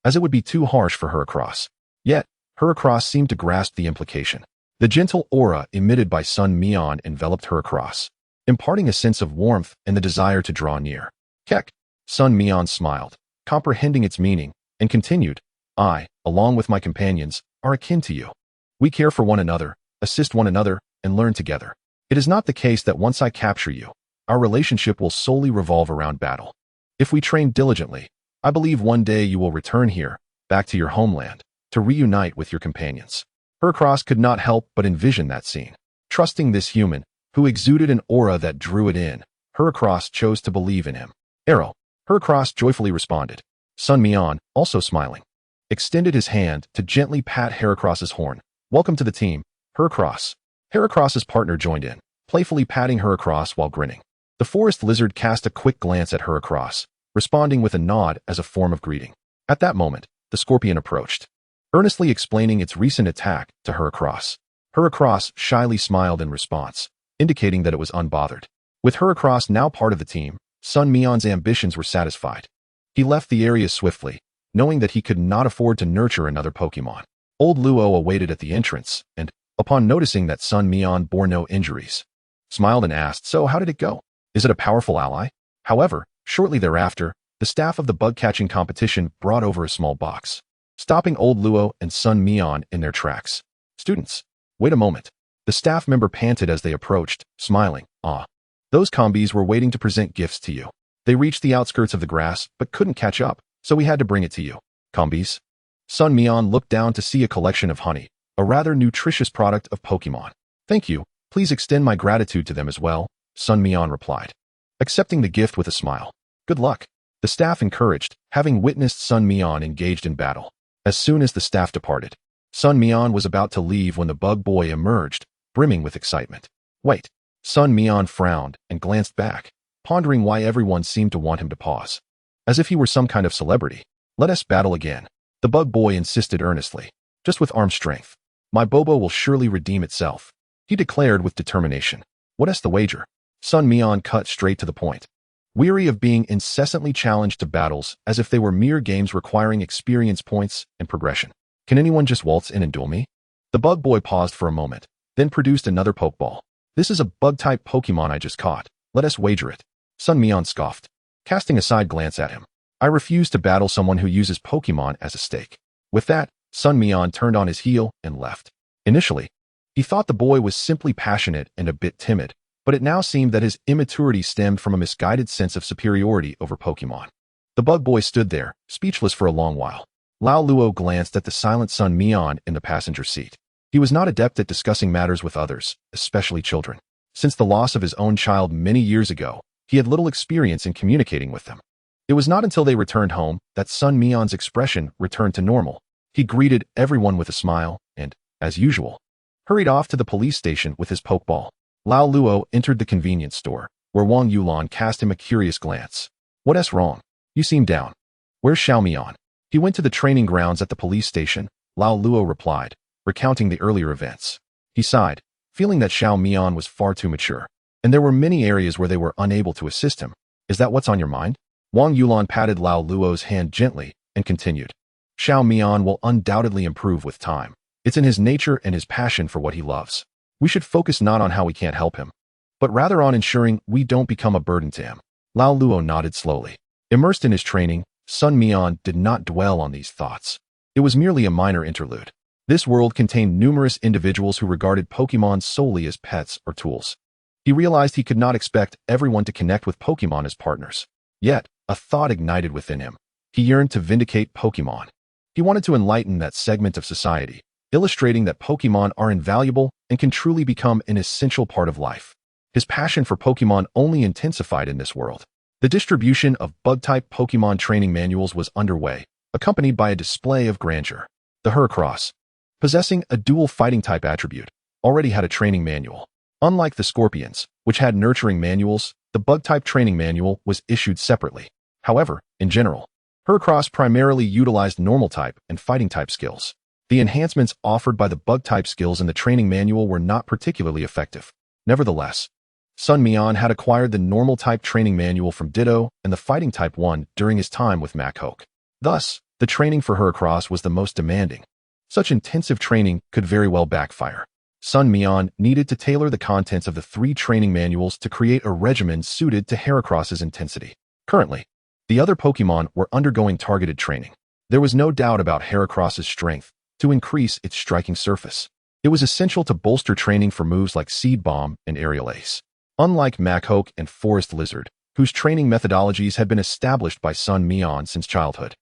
as it would be too harsh for Heracross. Yet, Heracross seemed to grasp the implication. The gentle aura emitted by Sun Mian enveloped Heracross, imparting a sense of warmth and the desire to draw near. "Kek." Sun Mian smiled, comprehending its meaning, and continued, "I, along with my companions, are akin to you. We care for one another, assist one another, and learn together. It is not the case that once I capture you, our relationship will solely revolve around battle. If we train diligently, I believe one day you will return here, back to your homeland, to reunite with your companions." Heracross could not help but envision that scene. Trusting this human, who exuded an aura that drew it in, Heracross chose to believe in him. "Arrow." Heracross joyfully responded. Sun Mian, also smiling, extended his hand to gently pat Heracross's horn. "Welcome to the team, Heracross." Heracross's partner joined in, playfully patting Heracross while grinning. The forest lizard cast a quick glance at Heracross, responding with a nod as a form of greeting. At that moment, the scorpion approached, earnestly explaining its recent attack to Heracross. Heracross shyly smiled in response, indicating that it was unbothered. With Heracross now part of the team, Sun Mian's ambitions were satisfied. He left the area swiftly, knowing that he could not afford to nurture another Pokemon. Old Luo awaited at the entrance, and, upon noticing that Sun Mian bore no injuries, smiled and asked, "So how did it go? Is it a powerful ally?" However, shortly thereafter, the staff of the bug-catching competition brought over a small box, stopping Old Luo and Sun Mian in their tracks. "Students, wait a moment." The staff member panted as they approached, smiling. "Ah, those combis were waiting to present gifts to you. They reached the outskirts of the grass, but couldn't catch up, so we had to bring it to you." "Combis?" Sun Mian looked down to see a collection of honey, a rather nutritious product of Pokémon. "Thank you. Please extend my gratitude to them as well," Sun Mian replied, accepting the gift with a smile. "Good luck." The staff encouraged, having witnessed Sun Mian engaged in battle. As soon as the staff departed, Sun Mian was about to leave when the bug boy emerged, brimming with excitement. "Wait." Sun Mian frowned and glanced back, pondering why everyone seemed to want him to pause. As if he were some kind of celebrity. "Let us battle again," the bug boy insisted earnestly. "Just with arm strength. My Bobo will surely redeem itself," he declared with determination. "What's the wager?" Sun Mian cut straight to the point, weary of being incessantly challenged to battles as if they were mere games requiring experience points and progression. "Can anyone just waltz in and duel me?" The bug boy paused for a moment, then produced another Pokeball. "This is a bug-type Pokemon I just caught. Let us wager it." Sun Mian scoffed, casting a side glance at him. "I refuse to battle someone who uses Pokemon as a stake." With that, Sun Mian turned on his heel and left. Initially, he thought the boy was simply passionate and a bit timid, but it now seemed that his immaturity stemmed from a misguided sense of superiority over Pokemon. The bug boy stood there, speechless for a long while. Lao Luo glanced at the silent Sun Mian in the passenger seat. He was not adept at discussing matters with others, especially children. Since the loss of his own child many years ago, he had little experience in communicating with them. It was not until they returned home that Sun Mian's expression returned to normal. He greeted everyone with a smile and, as usual, hurried off to the police station with his Pokeball. Lao Luo entered the convenience store, where Wang Yulan cast him a curious glance. "What's wrong? You seem down. Where's Xiao Mian?" "He went to the training grounds at the police station," Lao Luo replied, recounting the earlier events. He sighed, feeling that Xiao Mian was far too mature, and there were many areas where they were unable to assist him. "Is that what's on your mind?" Wang Yulan patted Lao Luo's hand gently and continued. "Xiao Mian will undoubtedly improve with time. It's in his nature and his passion for what he loves. We should focus not on how we can't help him, but rather on ensuring we don't become a burden to him." Lao Luo nodded slowly. Immersed in his training, Sun Mian did not dwell on these thoughts. It was merely a minor interlude. This world contained numerous individuals who regarded Pokemon solely as pets or tools. He realized he could not expect everyone to connect with Pokemon as partners. Yet, a thought ignited within him. He yearned to vindicate Pokemon. He wanted to enlighten that segment of society, illustrating that Pokemon are invaluable and can truly become an essential part of life. His passion for Pokemon only intensified in this world. The distribution of bug-type Pokemon training manuals was underway, accompanied by a display of grandeur. The Heracross, possessing a dual fighting-type attribute, already had a training manual. Unlike the Scorpions, which had nurturing manuals, the bug-type training manual was issued separately. However, in general, Heracross primarily utilized normal-type and fighting-type skills. The enhancements offered by the bug-type skills in the training manual were not particularly effective. Nevertheless, Sun Mian had acquired the normal-type training manual from Ditto and the fighting-type one during his time with Machoke. Thus, the training for Heracross was the most demanding. Such intensive training could very well backfire. Sun Mian needed to tailor the contents of the 3 training manuals to create a regimen suited to Heracross's intensity. Currently, the other Pokemon were undergoing targeted training. There was no doubt about Heracross's strength to increase its striking surface. It was essential to bolster training for moves like Seed Bomb and Aerial Ace. Unlike Machoke and Forest Lizard, whose training methodologies had been established by Sun Mian since childhood,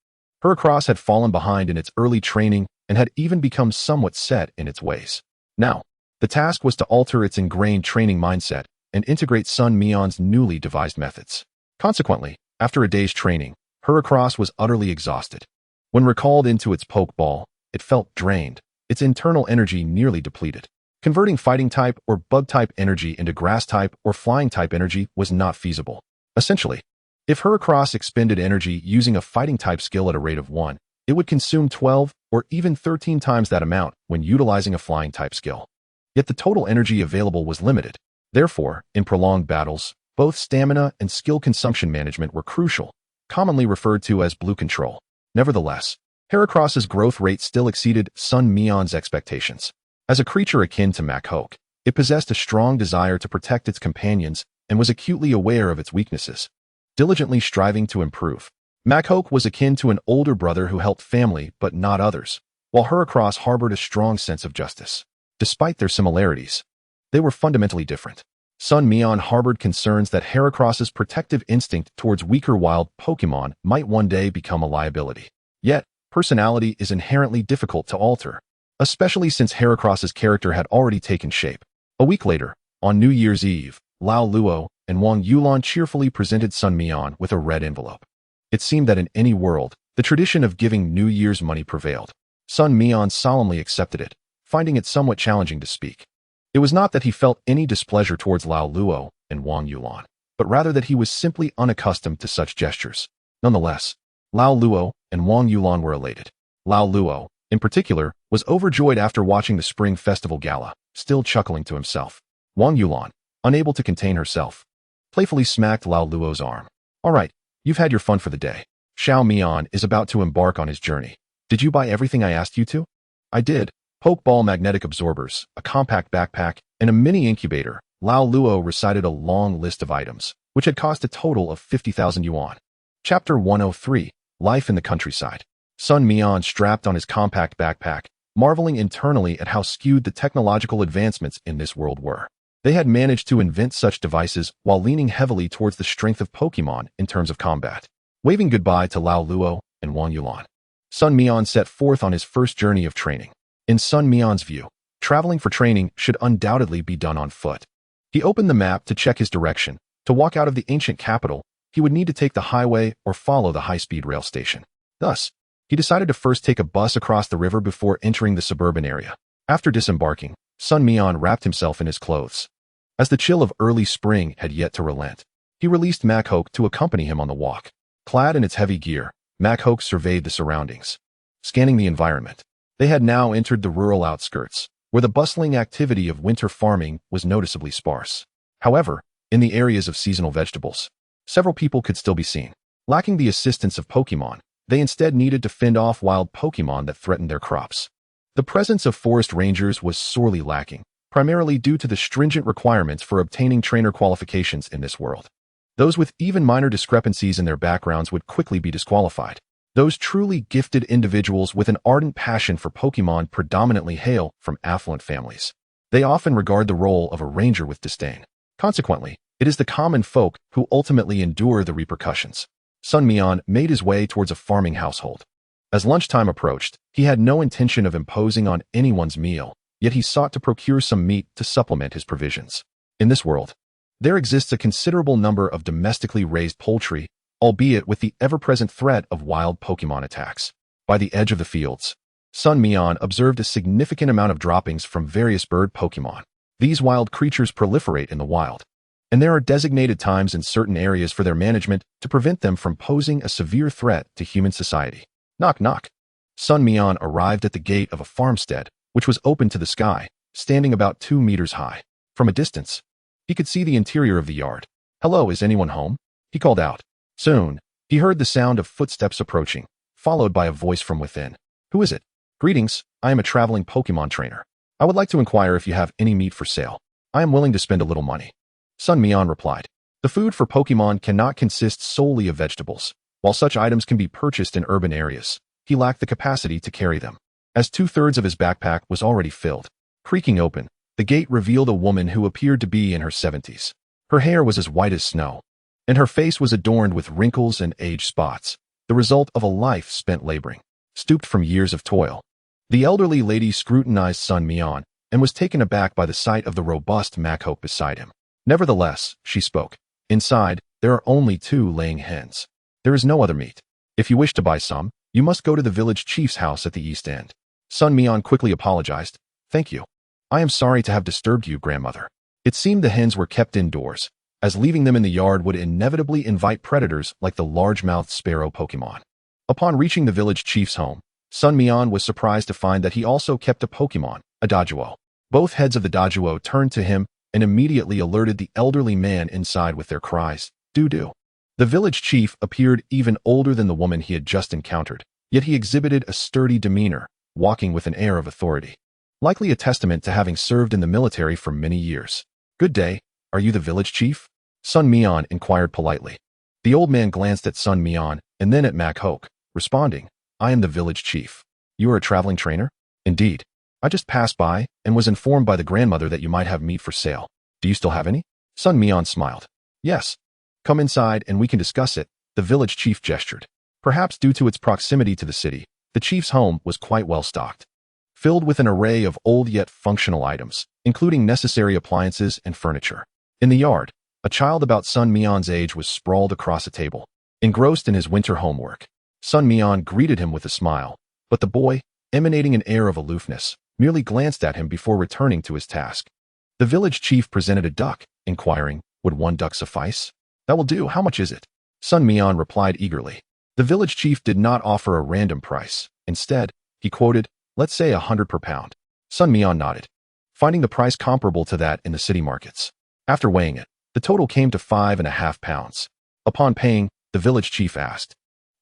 Heracross had fallen behind in its early training and had even become somewhat set in its ways. Now, the task was to alter its ingrained training mindset and integrate Sun Mian's newly devised methods. Consequently, after a day's training, Heracross was utterly exhausted. When recalled into its Pokeball, it felt drained, its internal energy nearly depleted. Converting fighting-type or bug-type energy into grass-type or flying-type energy was not feasible. Essentially, if Heracross expended energy using a fighting-type skill at a rate of 1, it would consume 12 or even 13 times that amount when utilizing a flying-type skill. Yet the total energy available was limited. Therefore, in prolonged battles, both stamina and skill consumption management were crucial, commonly referred to as blue control. Nevertheless, Heracross's growth rate still exceeded Sun Mian's expectations. As a creature akin to Machoke, it possessed a strong desire to protect its companions and was acutely aware of its weaknesses, diligently striving to improve. Machoke was akin to an older brother who helped family but not others, while Heracross harbored a strong sense of justice. Despite their similarities, they were fundamentally different. Sun Mian harbored concerns that Heracross's protective instinct towards weaker wild Pokémon might one day become a liability. Yet, personality is inherently difficult to alter, especially since Heracross's character had already taken shape. A week later, on New Year's Eve, Lao Luo and Wang Yulan cheerfully presented Sun Mian with a red envelope. It seemed that in any world, the tradition of giving New Year's money prevailed. Sun Mian solemnly accepted it, finding it somewhat challenging to speak. It was not that he felt any displeasure towards Lao Luo and Wang Yulan, but rather that he was simply unaccustomed to such gestures. Nonetheless, Lao Luo and Wang Yulan were elated. Lao Luo, in particular, was overjoyed after watching the Spring Festival Gala, still chuckling to himself. Wang Yulan, unable to contain herself, playfully smacked Lao Luo's arm. "All right, you've had your fun for the day. Xiao Mian is about to embark on his journey. Did you buy everything I asked you to?" "I did. Pokeball magnetic absorbers, a compact backpack, and a mini incubator." Lao Luo recited a long list of items, which had cost a total of 50,000 yuan. Chapter 103, Life in the Countryside. Sun Mian strapped on his compact backpack, marveling internally at how skewed the technological advancements in this world were. They had managed to invent such devices while leaning heavily towards the strength of Pokemon in terms of combat. Waving goodbye to Lao Luo and Wang Yulan, Sun Mian set forth on his first journey of training. In Sun Mian's view, traveling for training should undoubtedly be done on foot. He opened the map to check his direction. To walk out of the ancient capital, he would need to take the highway or follow the high-speed rail station. Thus, he decided to first take a bus across the river before entering the suburban area. After disembarking, Sun Mian wrapped himself in his clothes. As the chill of early spring had yet to relent, he released Machoke to accompany him on the walk. Clad in its heavy gear, Machoke surveyed the surroundings, scanning the environment. They had now entered the rural outskirts, where the bustling activity of winter farming was noticeably sparse. However, in the areas of seasonal vegetables, several people could still be seen. Lacking the assistance of Pokémon, they instead needed to fend off wild Pokémon that threatened their crops. The presence of forest rangers was sorely lacking, primarily due to the stringent requirements for obtaining trainer qualifications in this world. Those with even minor discrepancies in their backgrounds would quickly be disqualified. Those truly gifted individuals with an ardent passion for Pokémon predominantly hail from affluent families. They often regard the role of a ranger with disdain. Consequently, it is the common folk who ultimately endure the repercussions. Sun Mian made his way towards a farming household. As lunchtime approached, he had no intention of imposing on anyone's meal, yet he sought to procure some meat to supplement his provisions. In this world, there exists a considerable number of domestically raised poultry, albeit with the ever-present threat of wild Pokémon attacks. By the edge of the fields, Sun Mian observed a significant amount of droppings from various bird Pokémon. These wild creatures proliferate in the wild, and there are designated times in certain areas for their management to prevent them from posing a severe threat to human society. Knock knock. Sun Mian arrived at the gate of a farmstead, which was open to the sky, standing about 2 meters high. From a distance, he could see the interior of the yard. "Hello, is anyone home?" he called out. Soon, he heard the sound of footsteps approaching, followed by a voice from within. "Who is it?" "Greetings, I am a traveling Pokemon trainer. I would like to inquire if you have any meat for sale. I am willing to spend a little money." Sun Mian replied. The food for Pokemon cannot consist solely of vegetables. While such items can be purchased in urban areas, he lacked the capacity to carry them, as 2/3 of his backpack was already filled. Creaking open, the gate revealed a woman who appeared to be in her 70s. Her hair was as white as snow, and her face was adorned with wrinkles and age spots, the result of a life spent laboring, stooped from years of toil. The elderly lady scrutinized Sun Mian and was taken aback by the sight of the robust Machoke beside him. Nevertheless, she spoke. "Inside, there are only 2 laying hens. There is no other meat. If you wish to buy some, you must go to the village chief's house at the east end." Sun Mian quickly apologized. "Thank you. I am sorry to have disturbed you, grandmother." It seemed the hens were kept indoors, as leaving them in the yard would inevitably invite predators like the large-mouthed Spearow Pokemon. Upon reaching the village chief's home, Sun Mian was surprised to find that he also kept a Pokemon, a Doduo. Both heads of the Doduo turned to him and immediately alerted the elderly man inside with their cries, "Doo-doo." The village chief appeared even older than the woman he had just encountered, Yet he exhibited a sturdy demeanor, walking with an air of authority, likely a testament to having served in the military for many years. "Good day, are you the village chief?" Sun Mian inquired politely. The old man glanced at Sun Mian and then at Makhok, responding, "I am the village chief. You are a traveling trainer?" "Indeed. I just passed by and was informed by the grandmother that you might have meat for sale. Do you still have any?" Sun Mian smiled. "Yes. Come inside and we can discuss it," the village chief gestured. Perhaps due to its proximity to the city, the chief's home was quite well stocked, filled with an array of old yet functional items, including necessary appliances and furniture. In the yard, a child about Sun Mian's age was sprawled across a table, engrossed in his winter homework. Sun Mian greeted him with a smile, but the boy, emanating an air of aloofness, merely glanced at him before returning to his task. The village chief presented a duck, inquiring, "Would one duck suffice?" "That will do. How much is it?" Sun Mian replied eagerly. The village chief did not offer a random price. Instead, he quoted, "Let's say 100 per pound." Sun Mian nodded, finding the price comparable to that in the city markets. After weighing it, the total came to 5.5 pounds. Upon paying, the village chief asked,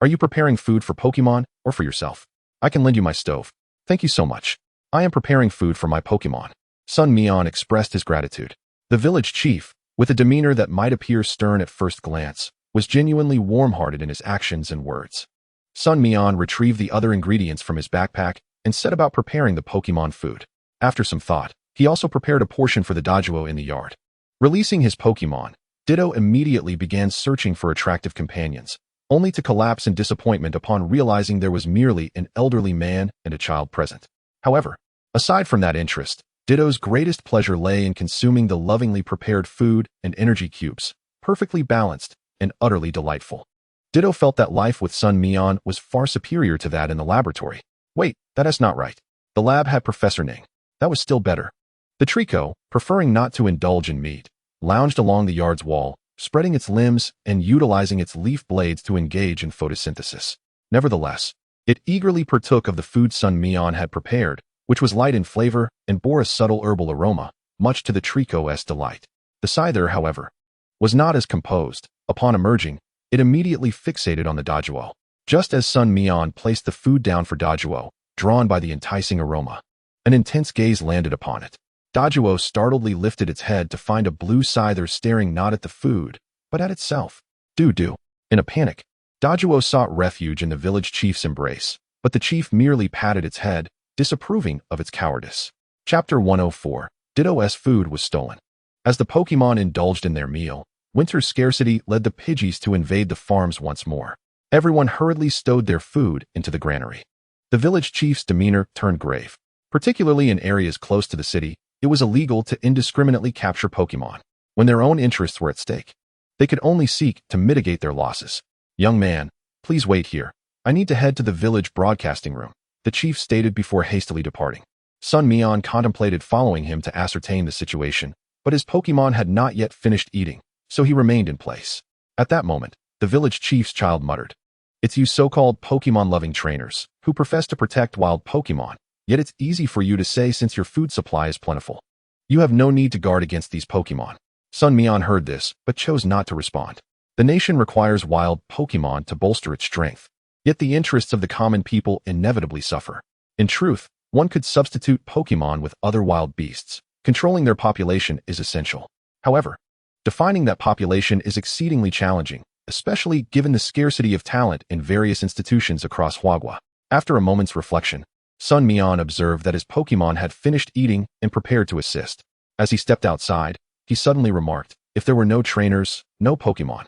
"Are you preparing food for Pokemon or for yourself?" "I can lend you my stove. Thank you so much. I am preparing food for my Pokemon." Sun Mian expressed his gratitude. The village chief, with a demeanor that might appear stern at first glance, was genuinely warm-hearted in his actions and words. Sun Mian retrieved the other ingredients from his backpack and set about preparing the Pokemon food. After some thought, he also prepared a portion for the dojo in the yard. Releasing his Pokemon, Ditto immediately began searching for attractive companions, only to collapse in disappointment upon realizing there was merely an elderly man and a child present. However, aside from that interest, Ditto's greatest pleasure lay in consuming the lovingly prepared food and energy cubes, perfectly balanced and utterly delightful. Ditto felt that life with Sun Mian was far superior to that in the laboratory. Wait, that is not right. The lab had Professor Ning. That was still better. The Trico, preferring not to indulge in meat, lounged along the yard's wall, spreading its limbs and utilizing its leaf blades to engage in photosynthesis. Nevertheless, it eagerly partook of the food Sun Mian had prepared, which was light in flavor and bore a subtle herbal aroma, much to the Trico's delight. The Scyther, however, was not as composed. Upon emerging, it immediately fixated on the dojo. Just as Sun Mian placed the food down for dojo, drawn by the enticing aroma, an intense gaze landed upon it. Dojo startledly lifted its head to find a blue Scyther staring not at the food, but at itself. Do. In a panic, Dojo sought refuge in the village chief's embrace, but the chief merely patted its head, disapproving of its cowardice. Chapter 104. Ditto's food was stolen. As the Pokemon indulged in their meal, winter's scarcity led the Pidgeys to invade the farms once more. Everyone hurriedly stowed their food into the granary. The village chief's demeanor turned grave. Particularly in areas close to the city, it was illegal to indiscriminately capture Pokemon when their own interests were at stake. They could only seek to mitigate their losses. "Young man, please wait here. I need to head to the village broadcasting room," the chief stated before hastily departing. Sun Mian contemplated following him to ascertain the situation, but his Pokemon had not yet finished eating, so he remained in place. At that moment, the village chief's child muttered, "It's you so-called Pokemon-loving trainers who profess to protect wild Pokemon, yet it's easy for you to say since your food supply is plentiful. You have no need to guard against these Pokemon." Sun Mian heard this, but chose not to respond. The nation requires wild Pokemon to bolster its strength, yet the interests of the common people inevitably suffer. In truth, one could substitute Pokemon with other wild beasts. Controlling their population is essential. However, defining that population is exceedingly challenging, especially given the scarcity of talent in various institutions across Huagua. After a moment's reflection, Sun Mian observed that his Pokemon had finished eating and prepared to assist. As he stepped outside, he suddenly remarked, "If there were no trainers, no Pokemon.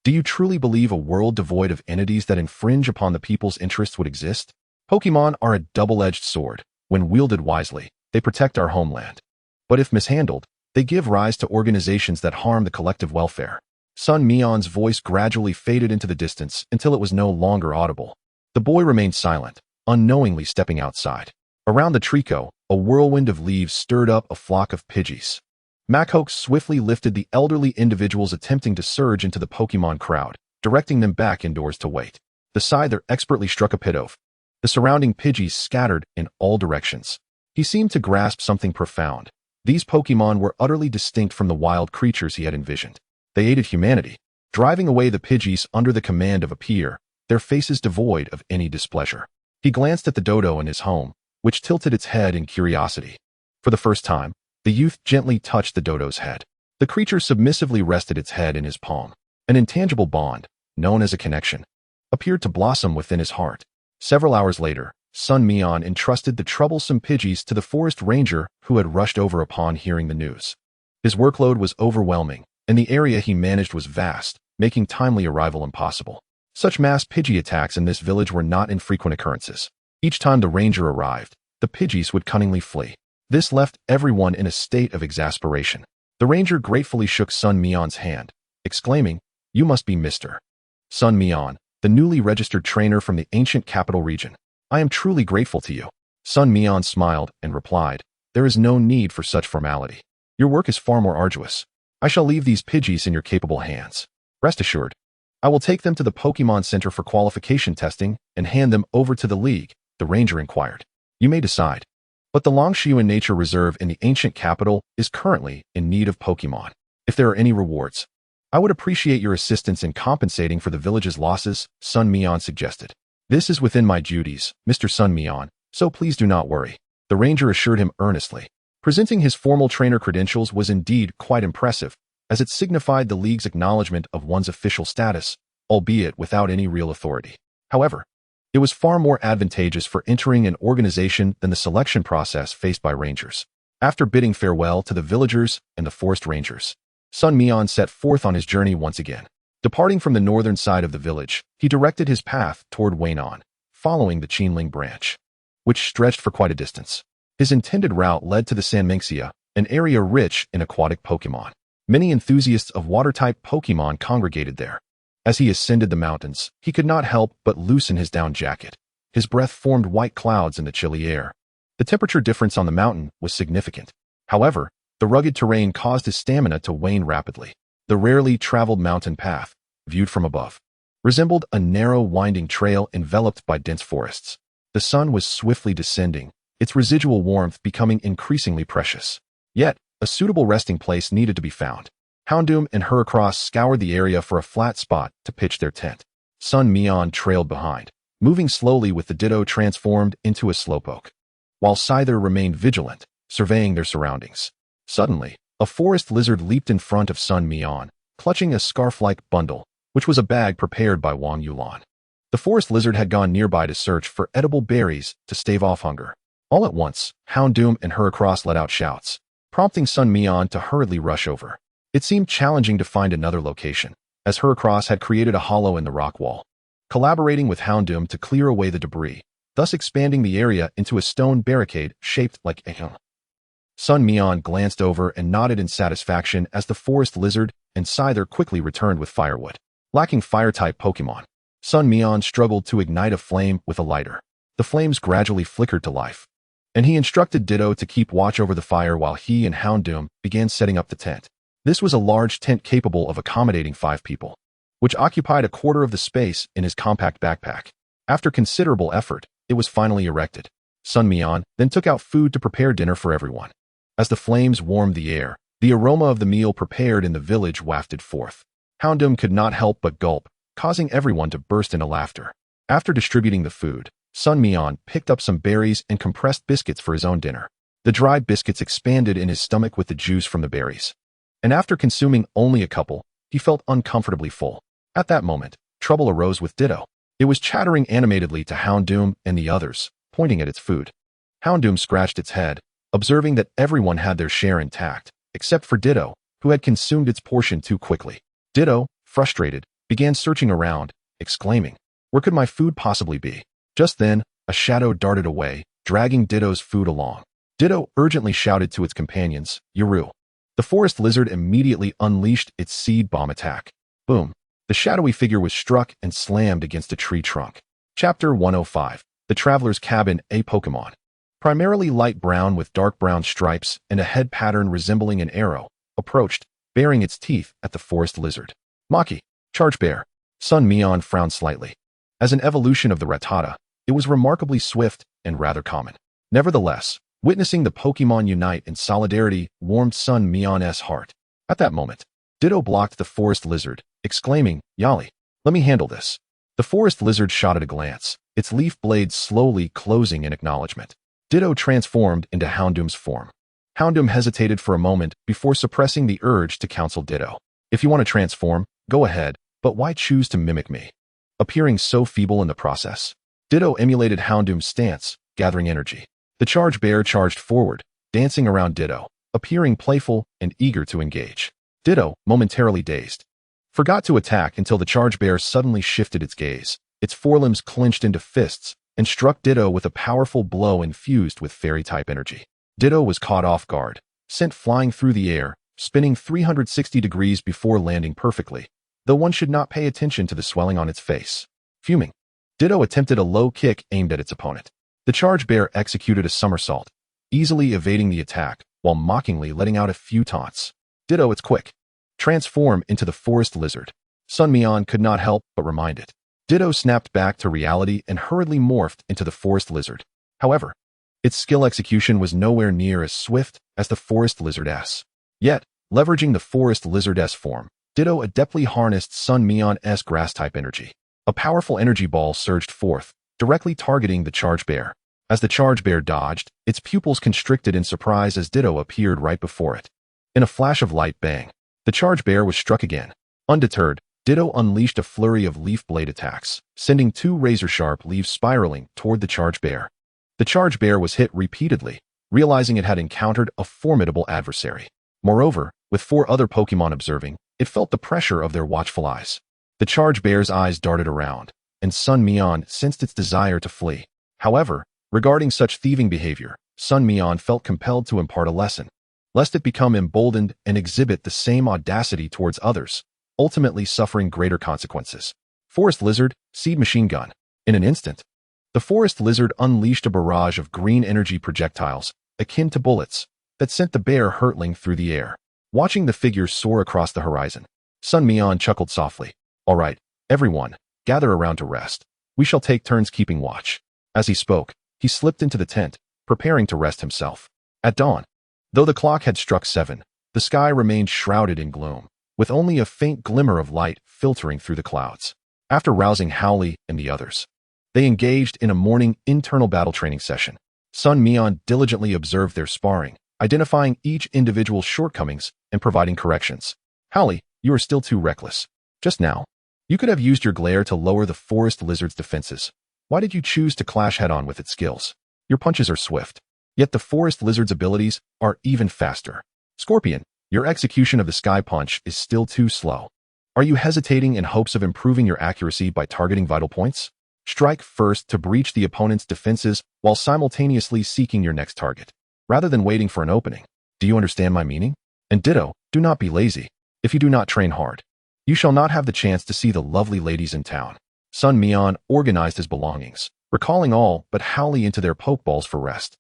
Do you truly believe a world devoid of entities that infringe upon the people's interests would exist? Pokemon are a double-edged sword. When wielded wisely, they protect our homeland. But if mishandled, they give rise to organizations that harm the collective welfare." Sun Mian's voice gradually faded into the distance until it was no longer audible. The boy remained silent, unknowingly stepping outside. Around the Trico, a whirlwind of leaves stirred up a flock of Pidgeys. Makhok swiftly lifted the elderly individuals attempting to surge into the Pokemon crowd, directing them back indoors to wait. The Scyther expertly struck a Pidove. The surrounding Pidgeys scattered in all directions. He seemed to grasp something profound. These Pokemon were utterly distinct from the wild creatures he had envisioned. They aided humanity, driving away the Pidgeys under the command of a peer. their faces devoid of any displeasure. He glanced at the dodo in his home, which tilted its head in curiosity. For the first time, the youth gently touched the dodo's head. The creature submissively rested its head in his palm. An intangible bond, known as a connection, appeared to blossom within his heart. Several hours later, Sun Mian entrusted the troublesome Pidgeys to the forest ranger who had rushed over upon hearing the news. His workload was overwhelming, and the area he managed was vast, making timely arrival impossible. Such mass Pidgey attacks in this village were not infrequent occurrences. Each time the ranger arrived, the Pidgeys would cunningly flee. This left everyone in a state of exasperation. The ranger gratefully shook Sun Mian's hand, exclaiming, "You must be Mr. Sun Mian, the newly registered trainer from the ancient capital region. I am truly grateful to you." Sun Mian smiled and replied, "There is no need for such formality. Your work is far more arduous. I shall leave these Pidgeys in your capable hands. Rest assured, I will take them to the Pokemon Center for qualification testing and hand them over to the League," the ranger inquired. "You may decide. But the Longshuan Nature Reserve in the ancient capital is currently in need of Pokemon. If there are any rewards, I would appreciate your assistance in compensating for the village's losses," Sun Mian suggested. "This is within my duties, Mr. Sun Mian, so please do not worry," the ranger assured him earnestly. Presenting his formal trainer credentials was indeed quite impressive, as it signified the League's acknowledgement of one's official status, albeit without any real authority. However, it was far more advantageous for entering an organization than the selection process faced by rangers. After bidding farewell to the villagers and the forest rangers, Sun Mian set forth on his journey once again. Departing from the northern side of the village, he directed his path toward Wainan, following the Qinling branch, which stretched for quite a distance. His intended route led to the Sanmenxia, an area rich in aquatic Pokemon. Many enthusiasts of water-type Pokemon congregated there. As he ascended the mountains, he could not help but loosen his down jacket. His breath formed white clouds in the chilly air. The temperature difference on the mountain was significant. However, the rugged terrain caused his stamina to wane rapidly. The rarely traveled mountain path, viewed from above, resembled a narrow winding trail enveloped by dense forests. The sun was swiftly descending, its residual warmth becoming increasingly precious. Yet, a suitable resting place needed to be found. Houndoom and Heracross scoured the area for a flat spot to pitch their tent. Sun Mian trailed behind, moving slowly with the Ditto transformed into a slowpoke, while Scyther remained vigilant, surveying their surroundings. Suddenly, a forest lizard leaped in front of Sun Mian, clutching a scarf-like bundle, which was a bag prepared by Wang Yulan. The forest lizard had gone nearby to search for edible berries to stave off hunger. All at once, Houndoom and Heracross let out shouts, prompting Sun Mian to hurriedly rush over. It seemed challenging to find another location, as Heracross had created a hollow in the rock wall, collaborating with Houndoom to clear away the debris, thus expanding the area into a stone barricade shaped like a hill. Sun Mian glanced over and nodded in satisfaction as the forest lizard and Scyther quickly returned with firewood. Lacking fire-type Pokemon, Sun Mian struggled to ignite a flame with a lighter. The flames gradually flickered to life, and he instructed Ditto to keep watch over the fire while he and Houndoom began setting up the tent. This was a large tent capable of accommodating 5 people, which occupied a quarter of the space in his compact backpack. After considerable effort, it was finally erected. Sun Mian then took out food to prepare dinner for everyone. As the flames warmed the air, the aroma of the meal prepared in the village wafted forth. Houndoom could not help but gulp, causing everyone to burst into laughter. After distributing the food, Sun Mian picked up some berries and compressed biscuits for his own dinner. The dried biscuits expanded in his stomach with the juice from the berries, and after consuming only a couple, he felt uncomfortably full. At that moment, trouble arose with Ditto. It was chattering animatedly to Houndoom and the others, pointing at its food. Houndoom scratched its head, observing that everyone had their share intact, except for Ditto, who had consumed its portion too quickly. Ditto, frustrated, began searching around, exclaiming, "Where could my food possibly be?" Just then, a shadow darted away, dragging Ditto's food along. Ditto urgently shouted to its companions, "Yuru." The forest lizard immediately unleashed its seed bomb attack. Boom. The shadowy figure was struck and slammed against a tree trunk. Chapter 105. The Traveler's Cabin, a Pokemon. Primarily light brown with dark brown stripes and a head pattern resembling an arrow, approached, baring its teeth at the forest lizard. Maki, charge bear. Sun Mian frowned slightly. As an evolution of the Rattata, it was remarkably swift and rather common. Nevertheless, witnessing the Pokemon unite in solidarity warmed Sun Mian's heart. At that moment, Ditto blocked the forest lizard, exclaiming, "Yali, let me handle this." The The forest lizard shot at a glance, its leaf blades slowly closing in acknowledgement. Ditto transformed into Houndoom's form. Houndoom hesitated for a moment before suppressing the urge to counsel Ditto. If you want to transform, go ahead, but why choose to mimic me? Appearing so feeble in the process. Ditto emulated Houndoom's stance, gathering energy. The charge bear charged forward, dancing around Ditto, appearing playful and eager to engage. Ditto, momentarily dazed, forgot to attack until the charge bear suddenly shifted its gaze. Its forelimbs clenched into fists and struck Ditto with a powerful blow infused with fairy-type energy. Ditto was caught off guard, sent flying through the air, spinning 360 degrees before landing perfectly, though one should not pay attention to the swelling on its face. Fuming, Ditto attempted a low kick aimed at its opponent. The charge bear executed a somersault, easily evading the attack, while mockingly letting out a few taunts. Ditto, it's quick. Transform into the forest lizard. Sun Mian could not help but remind it. Ditto snapped back to reality and hurriedly morphed into the forest lizard. However, its skill execution was nowhere near as swift as the forest lizard's. Yet, leveraging the forest lizard's form, Ditto adeptly harnessed Sun Mian's grass-type energy. A powerful energy ball surged forth, directly targeting the charge bear. As the charge bear dodged, its pupils constricted in surprise as Ditto appeared right before it. In a flash of light, bang, the charge bear was struck again. Undeterred, Ditto unleashed a flurry of leaf blade attacks, sending 2 razor-sharp leaves spiraling toward the charge bear. The charge bear was hit repeatedly, realizing it had encountered a formidable adversary. Moreover, with 4 other Pokémon observing, it felt the pressure of their watchful eyes. The charge bear's eyes darted around, and Sun Mian sensed its desire to flee. However, regarding such thieving behavior, Sun Mian felt compelled to impart a lesson, lest it become emboldened and exhibit the same audacity towards others, ultimately suffering greater consequences. Forest Lizard, Seed Machine Gun. In an instant, the forest lizard unleashed a barrage of green energy projectiles, akin to bullets, that sent the bear hurtling through the air. Watching the figure soar across the horizon, Sun Mian chuckled softly. All right, everyone, gather around to rest. We shall take turns keeping watch. As he spoke, he slipped into the tent, preparing to rest himself. At dawn, though the clock had struck 7, the sky remained shrouded in gloom, with only a faint glimmer of light filtering through the clouds. After rousing Howley and the others, they engaged in a morning internal battle training session. Sun Mian diligently observed their sparring, identifying each individual's shortcomings and providing corrections. Howley, you are still too reckless. Just now, you could have used your glare to lower the forest lizard's defenses. Why did you choose to clash head-on with its skills? Your punches are swift, yet the forest lizard's abilities are even faster. Scorpion, your execution of the sky punch is still too slow. Are you hesitating in hopes of improving your accuracy by targeting vital points? Strike first to breach the opponent's defenses while simultaneously seeking your next target, rather than waiting for an opening. Do you understand my meaning? And ditto, do not be lazy. If you do not train hard, you shall not have the chance to see the lovely ladies in town. Sun Mian organized his belongings, recalling all but Howley into their pokeballs for rest.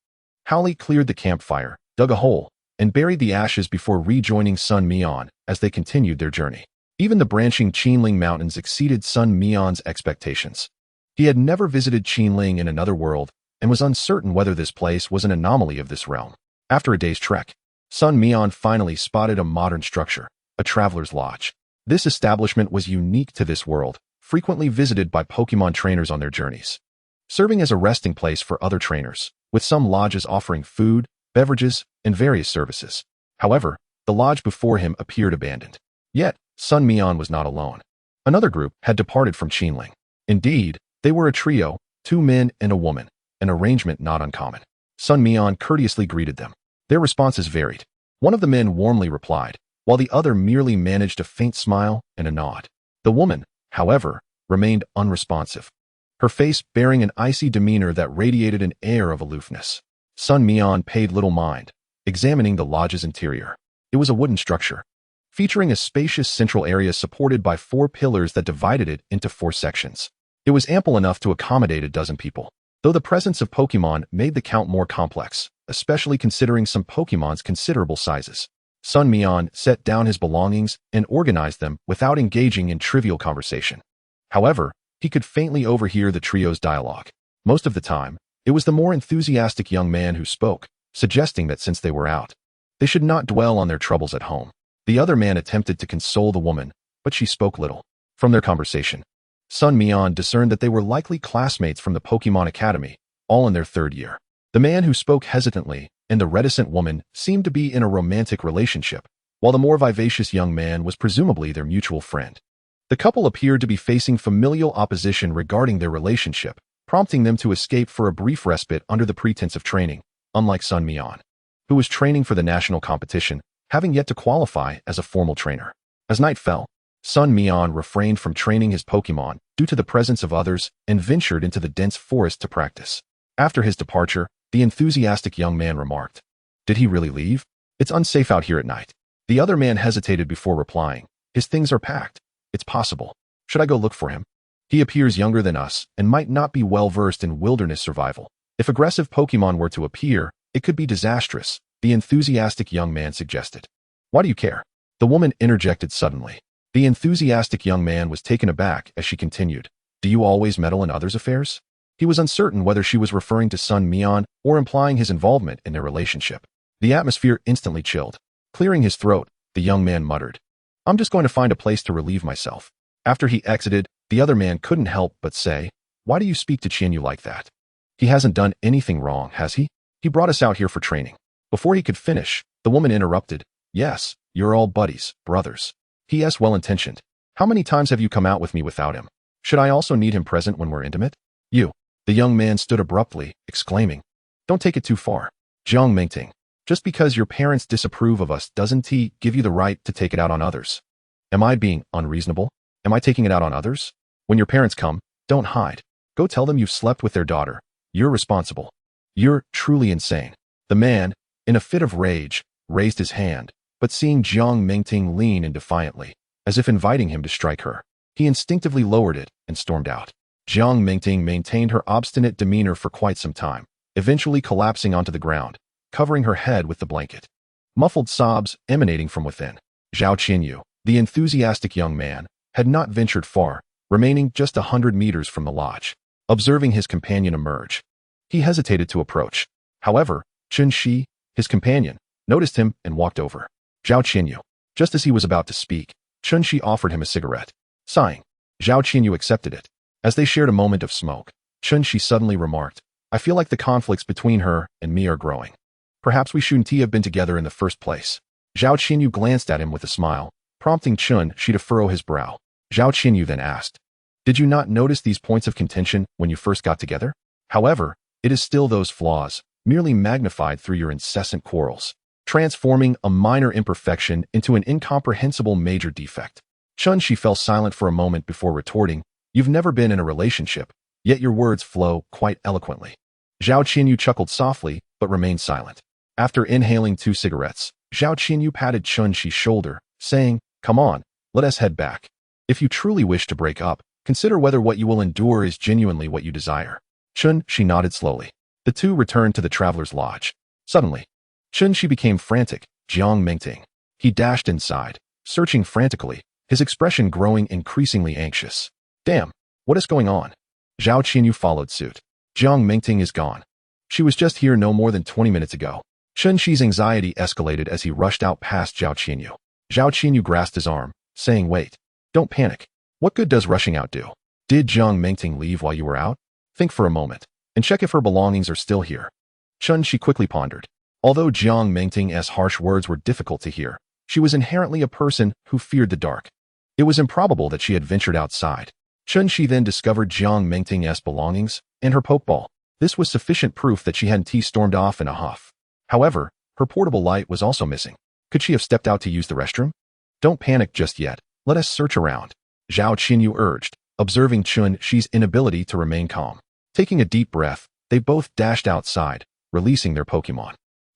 Howley cleared the campfire, dug a hole, and buried the ashes before rejoining Sun Mian as they continued their journey. Even the branching Qinling Mountains exceeded Sun Mian's expectations. He had never visited Qinling in another world and was uncertain whether this place was an anomaly of this realm. After a day's trek, Sun Mian finally spotted a modern structure, a traveler's lodge. This establishment was unique to this world, frequently visited by Pokémon trainers on their journeys, serving as a resting place for other trainers, with some lodges offering food, beverages, and various services. However, the lodge before him appeared abandoned. Yet, Sun Mian was not alone. Another group had departed from Qinling. Indeed, they were a trio, 2 men and a woman, an arrangement not uncommon. Sun Mian courteously greeted them. Their responses varied. One of the men warmly replied, while the other merely managed a faint smile and a nod. The woman, however, remained unresponsive, her face bearing an icy demeanor that radiated an air of aloofness. Sun Mian paid little mind, examining the lodge's interior. It was a wooden structure, featuring a spacious central area supported by 4 pillars that divided it into 4 sections. It was ample enough to accommodate a dozen people, though the presence of Pokémon made the count more complex, especially considering some Pokémon's considerable sizes. Sun Mian set down his belongings and organized them without engaging in trivial conversation. However, he could faintly overhear the trio's dialogue. Most of the time, it was the more enthusiastic young man who spoke, suggesting that since they were out, they should not dwell on their troubles at home. The other man attempted to console the woman, but she spoke little. From their conversation, Sun Mian discerned that they were likely classmates from the Pokémon Academy, all in their third year. The man who spoke hesitantly and the reticent woman seemed to be in a romantic relationship, while the more vivacious young man was presumably their mutual friend. The couple appeared to be facing familial opposition regarding their relationship, prompting them to escape for a brief respite under the pretense of training, unlike Sun Mian, who was training for the national competition, having yet to qualify as a formal trainer. As night fell, Sun Mian refrained from training his Pokémon due to the presence of others and ventured into the dense forest to practice. After his departure, the enthusiastic young man remarked, "Did he really leave? It's unsafe out here at night." The other man hesitated before replying, "His things are packed. It's possible. Should I go look for him? He appears younger than us and might not be well versed in wilderness survival. If aggressive Pokémon were to appear, it could be disastrous," the enthusiastic young man suggested. "Why do you care?" the woman interjected suddenly. The enthusiastic young man was taken aback as she continued, "Do you always meddle in others' affairs?" He was uncertain whether she was referring to Sun Mian or implying his involvement in their relationship. The atmosphere instantly chilled. Clearing his throat, the young man muttered, "I'm just going to find a place to relieve myself." After he exited, the other man couldn't help but say, "Why do you speak to Chinyu like that? He hasn't done anything wrong, has he? He brought us out here for training." Before he could finish, the woman interrupted, "Yes, you're all buddies, brothers. P.S. well-intentioned. How many times have you come out with me without him? Should I also need him present when we're intimate?" "You." The young man stood abruptly, exclaiming, "Don't take it too far. Jiang Mingting. Just because your parents disapprove of us doesn't give you the right to take it out on others." "Am I being unreasonable? Am I taking it out on others? When your parents come, don't hide. Go tell them you've slept with their daughter. You're responsible. You're truly insane." The man, in a fit of rage, raised his hand, but seeing Jiang Mingting lean in defiantly, as if inviting him to strike her, he instinctively lowered it and stormed out. Jiang Mingting maintained her obstinate demeanor for quite some time, eventually collapsing onto the ground, covering her head with the blanket. Muffled sobs emanating from within. Zhao Qinyu, the enthusiastic young man, had not ventured far, remaining just 100 meters from the lodge. Observing his companion emerge, he hesitated to approach. However, Chun Shi, his companion, noticed him and walked over. Zhao Qinyu. Just as he was about to speak, Chun Shi offered him a cigarette. Sighing, Zhao Qinyu accepted it. As they shared a moment of smoke, Chun Shi suddenly remarked, "I feel like the conflicts between her and me are growing. Perhaps we shouldn't have been together in the first place." Zhao Qinyu glanced at him with a smile, prompting Chun Shi to furrow his brow. Zhao Qinyu then asked, "Did you not notice these points of contention when you first got together? However, it is still those flaws, merely magnified through your incessant quarrels, transforming a minor imperfection into an incomprehensible major defect." Chun Shi fell silent for a moment before retorting, "You've never been in a relationship, yet your words flow quite eloquently." Zhao Qinyu chuckled softly, but remained silent. After inhaling 2 cigarettes, Zhao Qinyu patted Chun Shi's shoulder, saying, "Come on, let us head back. If you truly wish to break up, consider whether what you will endure is genuinely what you desire." Chun Shi nodded slowly. The two returned to the traveler's lodge. Suddenly, Chun Shi became frantic. Jiang Mingting. He dashed inside, searching frantically, his expression growing increasingly anxious. "Damn, what is going on?" Zhao Qinyu followed suit. "Jiang Mingting is gone. She was just here no more than 20 minutes ago." Chun Shi's anxiety escalated as he rushed out past Zhao Qinyu. Zhao Qinyu grasped his arm, saying, "Wait, don't panic. What good does rushing out do? Did Jiang Mingting leave while you were out? Think for a moment, and check if her belongings are still here." Chun Shi quickly pondered. Although Jiang Mingting's harsh words were difficult to hear, she was inherently a person who feared the dark. It was improbable that she had ventured outside. Chun Shi then discovered Jiang Mingting's belongings and her pokeball. This was sufficient proof that she hadn't stormed off in a huff. However, her portable light was also missing. Could she have stepped out to use the restroom? "Don't panic just yet. Let us search around," Zhao Qinyu urged, observing Chun Shi's inability to remain calm. Taking a deep breath, they both dashed outside, releasing their Pokémon.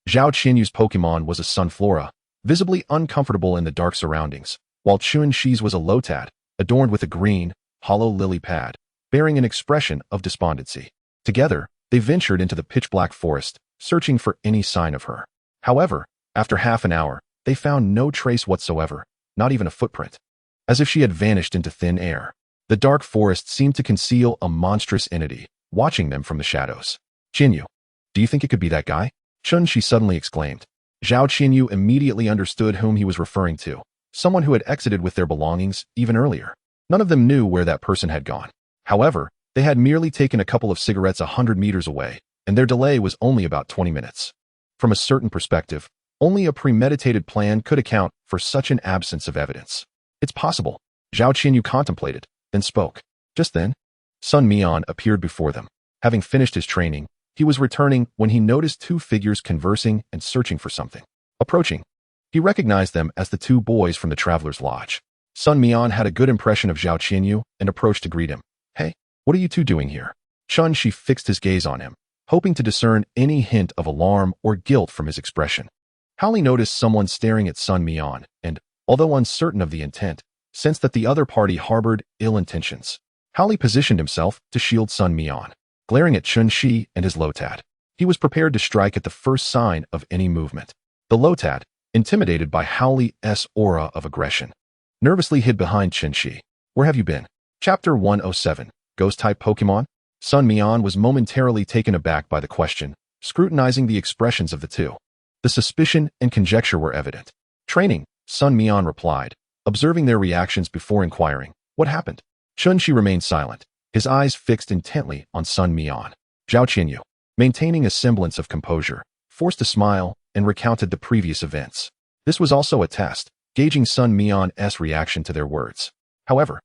Zhao Qinyu's Pokémon was a Sunflora, visibly uncomfortable in the dark surroundings, while Chun Shi's was a Lotad, adorned with a green, hollow lily pad, bearing an expression of despondency. Together, they ventured into the pitch-black forest, searching for any sign of her. However, after half an hour, they found no trace whatsoever, not even a footprint. As if she had vanished into thin air. The dark forest seemed to conceal a monstrous entity, watching them from the shadows. "Qinyu, do you think it could be that guy?" Chun Shi suddenly exclaimed. Zhao Qinyu immediately understood whom he was referring to, someone who had exited with their belongings even earlier. None of them knew where that person had gone. However, they had merely taken a couple of cigarettes 100 meters away, and their delay was only about 20 minutes. From a certain perspective, only a premeditated plan could account for such an absence of evidence. It's possible. Zhao Qinyu contemplated, then spoke. Just then, Sun Mian appeared before them. Having finished his training, he was returning when he noticed two figures conversing and searching for something. Approaching, he recognized them as the two boys from the Traveler's Lodge. Sun Mian had a good impression of Zhao Qinyu and approached to greet him. Hey, what are you two doing here? Chanseys fixed his gaze on him, hoping to discern any hint of alarm or guilt from his expression. Howley noticed someone staring at Sun Mian and, although uncertain of the intent, sensed that the other party harbored ill intentions. Howley positioned himself to shield Sun Mian, glaring at Chanseys and his Lotad. He was prepared to strike at the first sign of any movement. The Lotad, intimidated by Howley's aura of aggression, nervously hid behind Chanseys. Where have you been? Chapter 107, Ghost-type Pokemon? Sun Mian was momentarily taken aback by the question, scrutinizing the expressions of the two. The suspicion and conjecture were evident. Training, Sun Mian replied, observing their reactions before inquiring, what happened? Chanseys remained silent, his eyes fixed intently on Sun Mian. Zhao Qinyu, maintaining a semblance of composure, forced a smile and recounted the previous events. This was also a test, gauging Sun Mian's reaction to their words. However,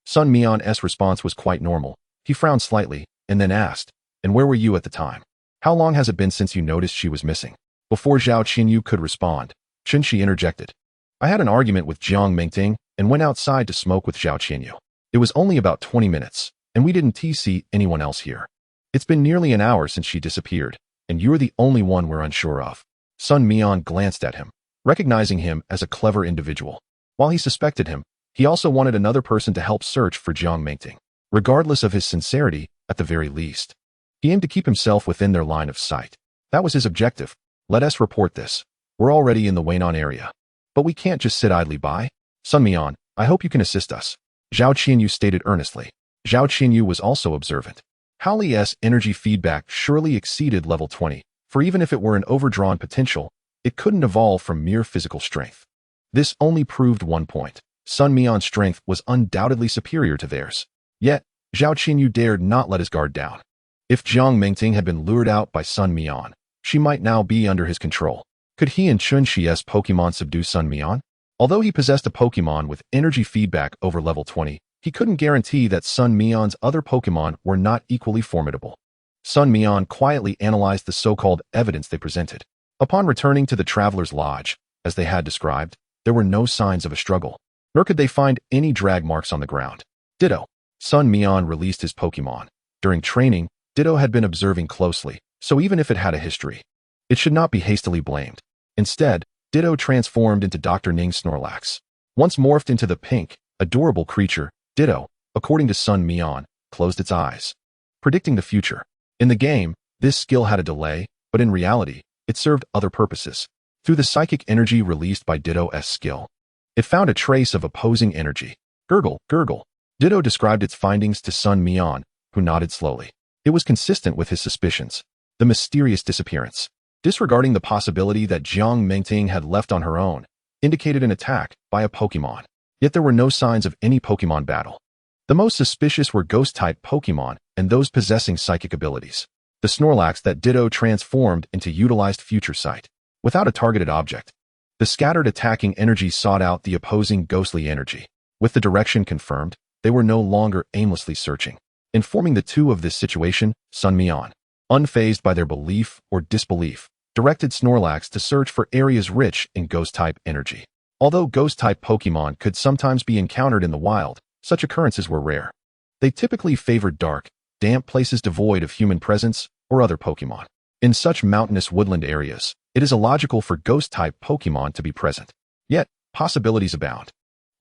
Sun Mian's response was quite normal. He frowned slightly and then asked, and where were you at the time? How long has it been since you noticed she was missing? Before Zhao Qinyu could respond, Chanseys interjected. I had an argument with Jiang Mingting and went outside to smoke with Zhao Qinyu. It was only about 20 minutes, and we didn't see anyone else here. It's been nearly an hour since she disappeared, and you're the only one we're unsure of. Sun Mian glanced at him, recognizing him as a clever individual. While he suspected him, he also wanted another person to help search for Jiang Mingting. Regardless of his sincerity, at the very least, he aimed to keep himself within their line of sight. That was his objective. Let us report this. We're already in the Wainan area. But we can't just sit idly by. Sun Mian, I hope you can assist us. Zhao Qinyu stated earnestly. Zhao Qinyu was also observant. Howley's energy feedback surely exceeded level 20, for even if it were an overdrawn potential, it couldn't evolve from mere physical strength. This only proved one point. Sun Mian's strength was undoubtedly superior to theirs. Yet, Zhao Qinyu dared not let his guard down. If Jiang Mingting had been lured out by Sun Mian, she might now be under his control. Could he and Chanseys' Pokemon subdue Sun Mian? Although he possessed a Pokemon with energy feedback over level 20, he couldn't guarantee that Sun Mian's other Pokemon were not equally formidable. Sun Mian quietly analyzed the so-called evidence they presented. Upon returning to the Traveler's Lodge, as they had described, there were no signs of a struggle, nor could they find any drag marks on the ground. Ditto. Sun Mian released his Pokemon. During training, Ditto had been observing closely, so even if it had a history, it should not be hastily blamed. Instead, Ditto transformed into Dr. Ning's Snorlax. Once morphed into the pink, adorable creature, Ditto, according to Sun Mian, closed its eyes, predicting the future. In the game, this skill had a delay, but in reality, it served other purposes. Through the psychic energy released by Ditto's skill, it found a trace of opposing energy. Gurgle, gurgle. Ditto described its findings to Sun Mian, who nodded slowly. It was consistent with his suspicions. The mysterious disappearance, disregarding the possibility that Jiang Mingting had left on her own, indicated an attack by a Pokemon. Yet there were no signs of any Pokemon battle. The most suspicious were Ghost-type Pokemon and those possessing psychic abilities. The Snorlax that Ditto transformed into utilized Future Sight. Without a targeted object, the scattered attacking energy sought out the opposing ghostly energy. With the direction confirmed, they were no longer aimlessly searching. Informing the two of this situation, Sun Mian, unfazed by their belief or disbelief, directed Snorlax to search for areas rich in Ghost-type energy. Although Ghost-type Pokemon could sometimes be encountered in the wild, such occurrences were rare. They typically favored dark, damp places devoid of human presence or other Pokemon. In such mountainous woodland areas, it is illogical for Ghost-type Pokemon to be present. Yet, possibilities abound.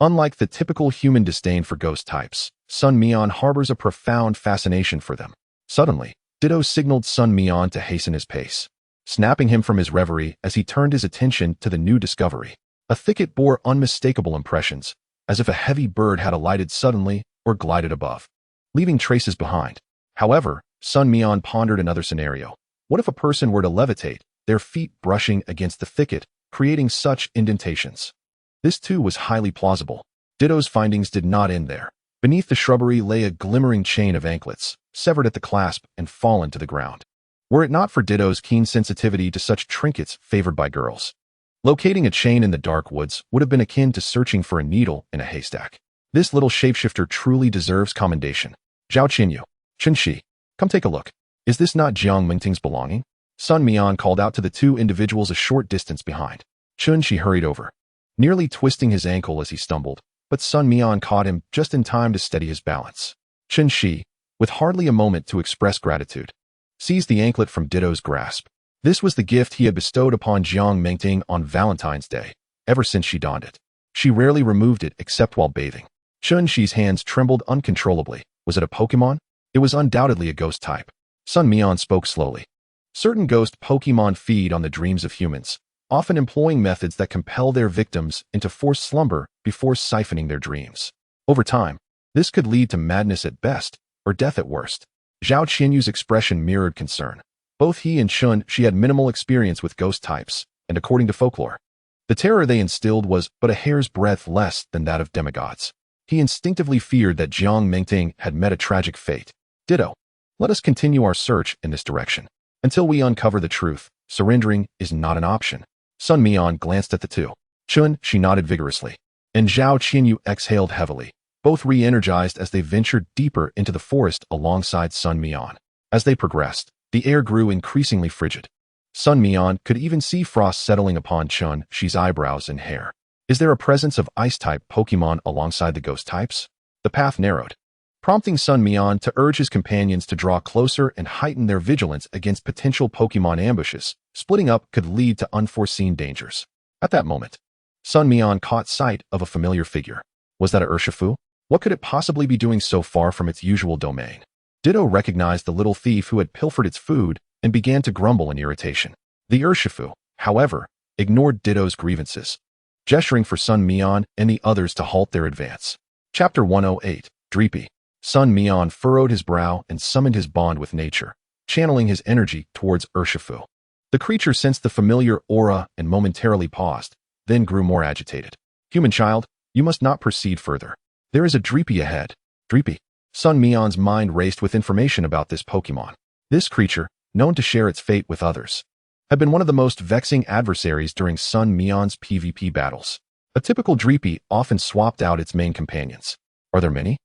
Unlike the typical human disdain for Ghost types, Sun Mian harbors a profound fascination for them. Suddenly, Ditto signaled Sun Mian to hasten his pace, snapping him from his reverie as he turned his attention to the new discovery. A thicket bore unmistakable impressions, as if a heavy bird had alighted suddenly or glided above, leaving traces behind. However, Sun Mian pondered another scenario. What if a person were to levitate, their feet brushing against the thicket, creating such indentations? This too was highly plausible. Ditto's findings did not end there. Beneath the shrubbery lay a glimmering chain of anklets, severed at the clasp and fallen to the ground. Were it not for Ditto's keen sensitivity to such trinkets favored by girls, locating a chain in the dark woods would have been akin to searching for a needle in a haystack. This little shapeshifter truly deserves commendation. Zhao Qinyu, Chenxi, come take a look. Is this not Jiang Mingting's belonging? Sun Mian called out to the two individuals a short distance behind. Chenxi hurried over, nearly twisting his ankle as he stumbled, but Sun Mian caught him just in time to steady his balance. Chenxi, with hardly a moment to express gratitude, seized the anklet from Ditto's grasp. This was the gift he had bestowed upon Jiang Mingting on Valentine's Day, ever since she donned it. She rarely removed it except while bathing. Chenxi's hands trembled uncontrollably. Was it a Pokémon? It was undoubtedly a ghost type. Sun Mian spoke slowly. Certain ghost Pokémon feed on the dreams of humans, often employing methods that compel their victims into forced slumber before siphoning their dreams. Over time, this could lead to madness at best, or death at worst. Zhao Qinyu's expression mirrored concern. Both he and Chenxi had minimal experience with ghost types, and according to folklore, the terror they instilled was but a hair's breadth less than that of demigods. He instinctively feared that Jiang Mingting had met a tragic fate. Ditto, let us continue our search in this direction. Until we uncover the truth, surrendering is not an option. Sun Mian glanced at the two. Chenxi nodded vigorously, and Zhao Qinyu exhaled heavily, both re-energized as they ventured deeper into the forest alongside Sun Mian. As they progressed, the air grew increasingly frigid. Sun Mian could even see frost settling upon Chenxi's eyebrows and hair. Is there a presence of ice-type Pokémon alongside the ghost types? The path narrowed, prompting Sun Mian to urge his companions to draw closer and heighten their vigilance against potential Pokémon ambushes. Splitting up could lead to unforeseen dangers. At that moment, Sun Mian caught sight of a familiar figure. Was that a Urshifu? What could it possibly be doing so far from its usual domain? Ditto recognized the little thief who had pilfered its food and began to grumble in irritation. The Urshifu, however, ignored Ditto's grievances, gesturing for Sun Mian and the others to halt their advance. Chapter 108, Dreepy. Sun Mian furrowed his brow and summoned his bond with nature, channeling his energy towards Urshifu. The creature sensed the familiar aura and momentarily paused, then grew more agitated. Human child, you must not proceed further. There is a Dreepy ahead. Dreepy. Sun Mian's mind raced with information about this Pokémon. This creature, known to share its fate with others, had been one of the most vexing adversaries during Sun Mian's PvP battles. A typical Dreepy often swapped out its main companions. Are there many?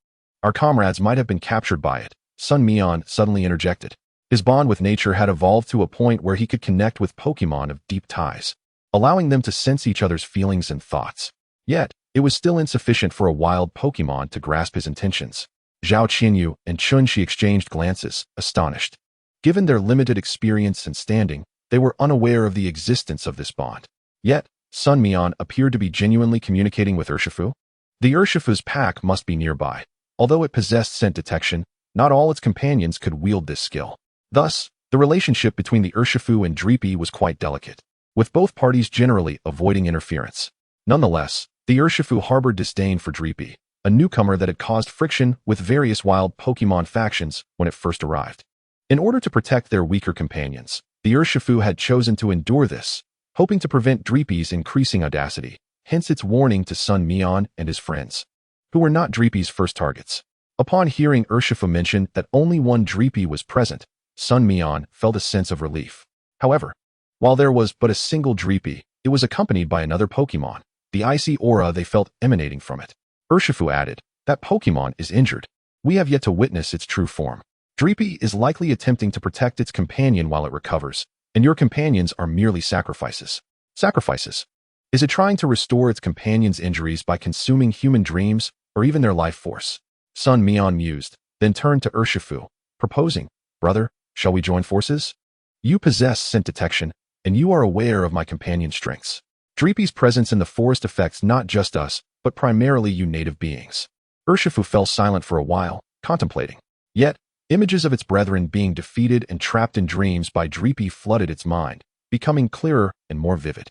Our comrades might have been captured by it, Sun Mian suddenly interjected. His bond with nature had evolved to a point where he could connect with Pokémon of deep ties, allowing them to sense each other's feelings and thoughts. Yet, it was still insufficient for a wild Pokémon to grasp his intentions. Zhao Qinyu and Chenxi exchanged glances, astonished. Given their limited experience and standing, they were unaware of the existence of this bond. Yet, Sun Mian appeared to be genuinely communicating with Urshifu. The Urshifu's pack must be nearby. Although it possessed scent detection, not all its companions could wield this skill. Thus, the relationship between the Urshifu and Dreepy was quite delicate, with both parties generally avoiding interference. Nonetheless, the Urshifu harbored disdain for Dreepy, a newcomer that had caused friction with various wild Pokémon factions when it first arrived. In order to protect their weaker companions, the Urshifu had chosen to endure this, hoping to prevent Dreepy's increasing audacity, hence its warning to Sun Mian and his friends, who were not Dreepy's first targets. Upon hearing Urshifu mention that only one Dreepy was present, Sun Mian felt a sense of relief. However, while there was but a single Dreepy, it was accompanied by another Pokémon, the icy aura they felt emanating from it. Urshifu added, that Pokémon is injured. We have yet to witness its true form. Dreepy is likely attempting to protect its companion while it recovers, and your companions are merely sacrifices. Sacrifices? Is it trying to restore its companion's injuries by consuming human dreams or even their life force? Sun Mian mused, then turned to Urshifu, proposing, brother, shall we join forces? You possess scent detection, and you are aware of my companion's strengths. Dreepy's presence in the forest affects not just us, but primarily you native beings. Urshifu fell silent for a while, contemplating. Yet, images of its brethren being defeated and trapped in dreams by Dreepy flooded its mind, becoming clearer and more vivid.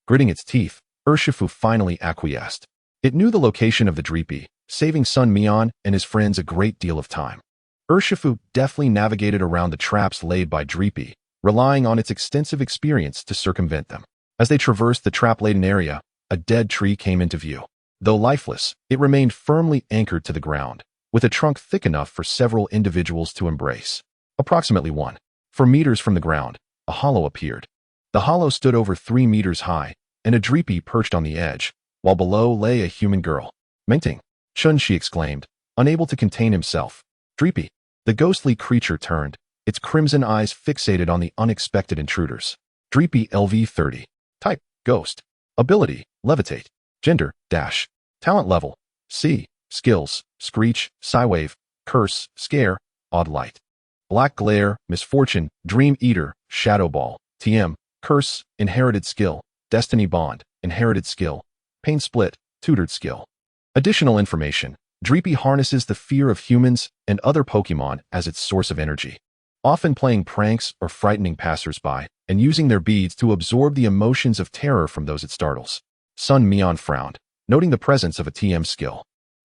Gritting its teeth, Urshifu finally acquiesced. It knew the location of the Dreepy, saving Sun Mian and his friends a great deal of time. Urshifu deftly navigated around the traps laid by Dreepy, relying on its extensive experience to circumvent them. As they traversed the trap-laden area, a dead tree came into view. Though lifeless, it remained firmly anchored to the ground, with a trunk thick enough for several individuals to embrace. Approximately 1.4 meters from the ground, a hollow appeared. The hollow stood over 3 meters high, and a Dreepy perched on the edge, while below lay a human girl. Mengting! Chun-Shi exclaimed, unable to contain himself. Dreepy! The ghostly creature turned, its crimson eyes fixated on the unexpected intruders. Dreepy LV30. Type, Ghost. Ability, Levitate. Gender, Dash. Talent level, C. Skills, Screech, Psywave, Curse, Scare, Odd Light. Black Glare, Misfortune, Dream Eater, Shadow Ball, TM, Curse, Inherited Skill, Destiny Bond, Inherited Skill, Pain Split, Tutored Skill. Additional information. Dreepy harnesses the fear of humans and other Pokemon as its source of energy, often playing pranks or frightening passersby and using their beads to absorb the emotions of terror from those it startles. Sun Mian frowned, noting the presence of a TM skill.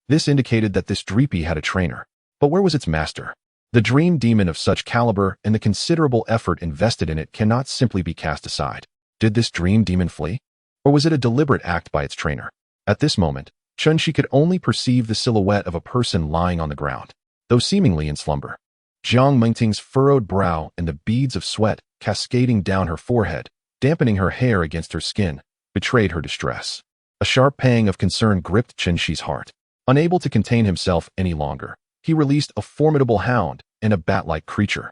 This indicated that this Dreepy had a trainer. But where was its master? The dream demon of such caliber and the considerable effort invested in it cannot simply be cast aside. Did this dream demon flee? Or was it a deliberate act by its trainer? At this moment, Chun-Shi could only perceive the silhouette of a person lying on the ground, though seemingly in slumber. Jiang Mengting's furrowed brow and the beads of sweat cascading down her forehead, dampening her hair against her skin, betrayed her distress. A sharp pang of concern gripped Chun-Shi's heart. Unable to contain himself any longer, he released a formidable hound and a bat-like creature.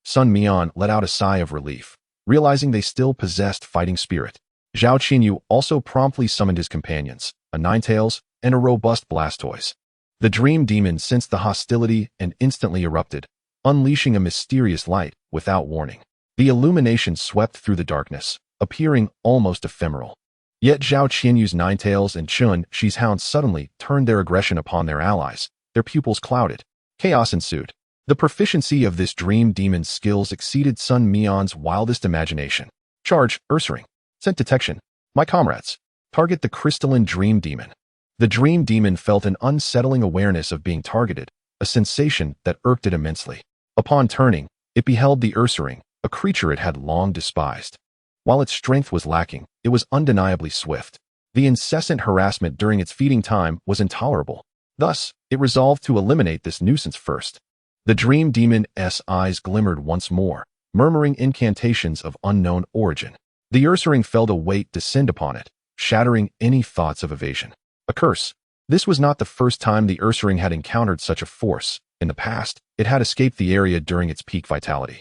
Sun Mian let out a sigh of relief, realizing they still possessed fighting spirit. Zhao Qinyu also promptly summoned his companions, a Ninetales and a robust Blastoise. The dream demon sensed the hostility and instantly erupted, unleashing a mysterious light without warning. The illumination swept through the darkness, appearing almost ephemeral. Yet Zhao Qinyu's Ninetales and Chun-Shi's hounds suddenly turned their aggression upon their allies, their pupils clouded. Chaos ensued. The proficiency of this dream demon's skills exceeded Sun Mian's wildest imagination. Charge, Ursaring. Scent detection. My comrades. Target the crystalline dream demon. The dream demon felt an unsettling awareness of being targeted, a sensation that irked it immensely. Upon turning, it beheld the Ursaring, a creature it had long despised. While its strength was lacking, it was undeniably swift. The incessant harassment during its feeding time was intolerable. Thus, it resolved to eliminate this nuisance first. The dream demon's eyes glimmered once more, murmuring incantations of unknown origin. The Ursaring felt a weight descend upon it, shattering any thoughts of evasion. A curse. This was not the first time the Ursaring had encountered such a force. In the past, it had escaped the area during its peak vitality.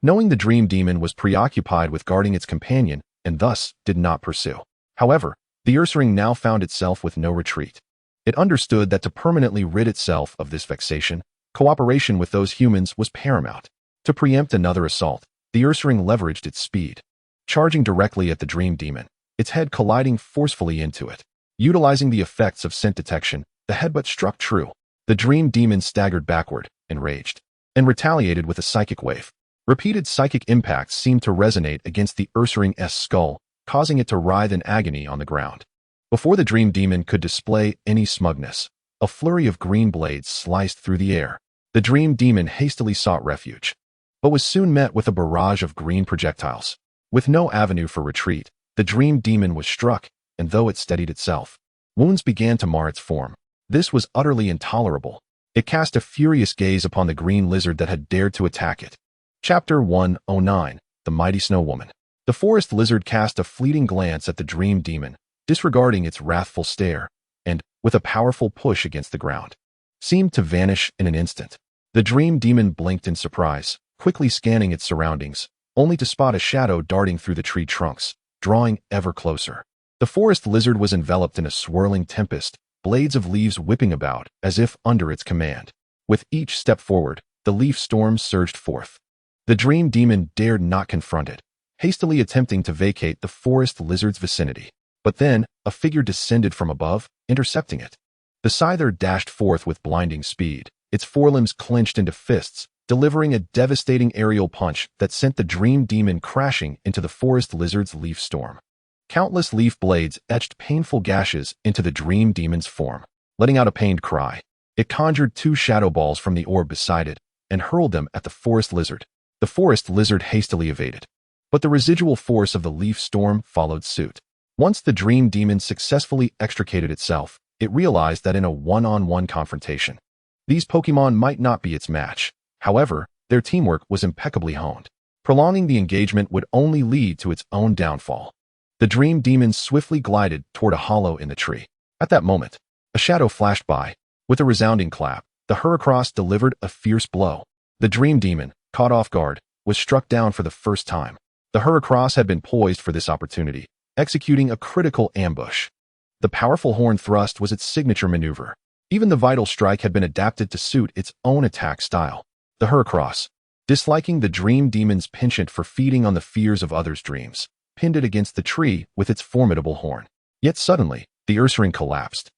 Knowing the dream demon was preoccupied with guarding its companion and thus did not pursue. However, the Ursaring now found itself with no retreat. It understood that to permanently rid itself of this vexation, cooperation with those humans was paramount. To preempt another assault, the Ursaring leveraged its speed, charging directly at the dream demon, its head colliding forcefully into it. Utilizing the effects of scent detection, the headbutt struck true. The dream demon staggered backward, enraged, and retaliated with a psychic wave. Repeated psychic impacts seemed to resonate against the Ursaring's skull, causing it to writhe in agony on the ground. Before the dream demon could display any smugness, a flurry of green blades sliced through the air. The dream demon hastily sought refuge, but was soon met with a barrage of green projectiles. With no avenue for retreat, the dream demon was struck, and though it steadied itself, wounds began to mar its form. This was utterly intolerable. It cast a furious gaze upon the green lizard that had dared to attack it. Chapter 109, The Mighty Snow Woman. The forest lizard cast a fleeting glance at the dream demon, disregarding its wrathful stare, and, with a powerful push against the ground, seemed to vanish in an instant. The dream demon blinked in surprise, quickly scanning its surroundings, only to spot a shadow darting through the tree trunks, drawing ever closer. The forest lizard was enveloped in a swirling tempest, blades of leaves whipping about as if under its command. With each step forward, the leaf storm surged forth. The dream demon dared not confront it, hastily attempting to vacate the forest lizard's vicinity. But then, a figure descended from above, intercepting it. The scyther dashed forth with blinding speed, its forelimbs clenched into fists, delivering a devastating aerial punch that sent the dream demon crashing into the forest lizard's leaf storm. Countless leaf blades etched painful gashes into the dream demon's form. Letting out a pained cry, it conjured 2 shadow balls from the orb beside it and hurled them at the forest lizard. The forest lizard hastily evaded, but the residual force of the leaf storm followed suit. Once the dream demon successfully extricated itself, it realized that in a one-on-one confrontation, These Pokemon might not be its match. However, their teamwork was impeccably honed. Prolonging the engagement would only lead to its own downfall. The Dream Demon swiftly glided toward a hollow in the tree. At that moment, a shadow flashed by. With a resounding clap, the Heracross delivered a fierce blow. The Dream Demon, caught off guard, was struck down for the first time. The Heracross had been poised for this opportunity, executing a critical ambush. The powerful horn thrust was its signature maneuver. Even the vital strike had been adapted to suit its own attack style. The Heracross, disliking the Dream Demon's penchant for feeding on the fears of others' dreams, pinned it against the tree with its formidable horn. Yet suddenly, the Ursaring collapsed,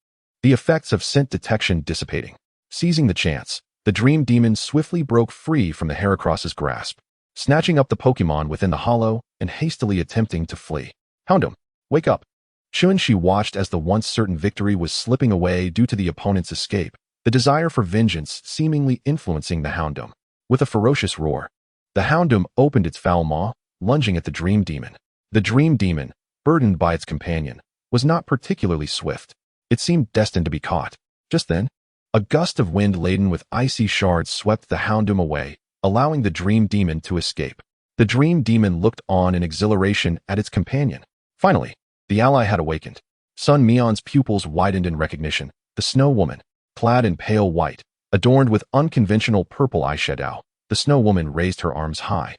the effects of scent detection dissipating. Seizing the chance, the Dream Demon swiftly broke free from the Heracross's grasp, snatching up the Pokemon within the hollow and hastily attempting to flee. Houndoom, wake up! Chun-Shi watched as the once certain victory was slipping away due to the opponent's escape, the desire for vengeance seemingly influencing the Houndoom. With a ferocious roar, the Houndoom opened its foul maw, lunging at the Dream Demon. The Dream Demon, burdened by its companion, was not particularly swift. It seemed destined to be caught. Just then, a gust of wind laden with icy shards swept the Houndoom away, allowing the Dream Demon to escape. The Dream Demon looked on in exhilaration at its companion. Finally, the ally had awakened. Sun Mian's pupils widened in recognition. The Snow Woman, clad in pale white, adorned with unconventional purple eyeshadow, the Snow Woman raised her arms high,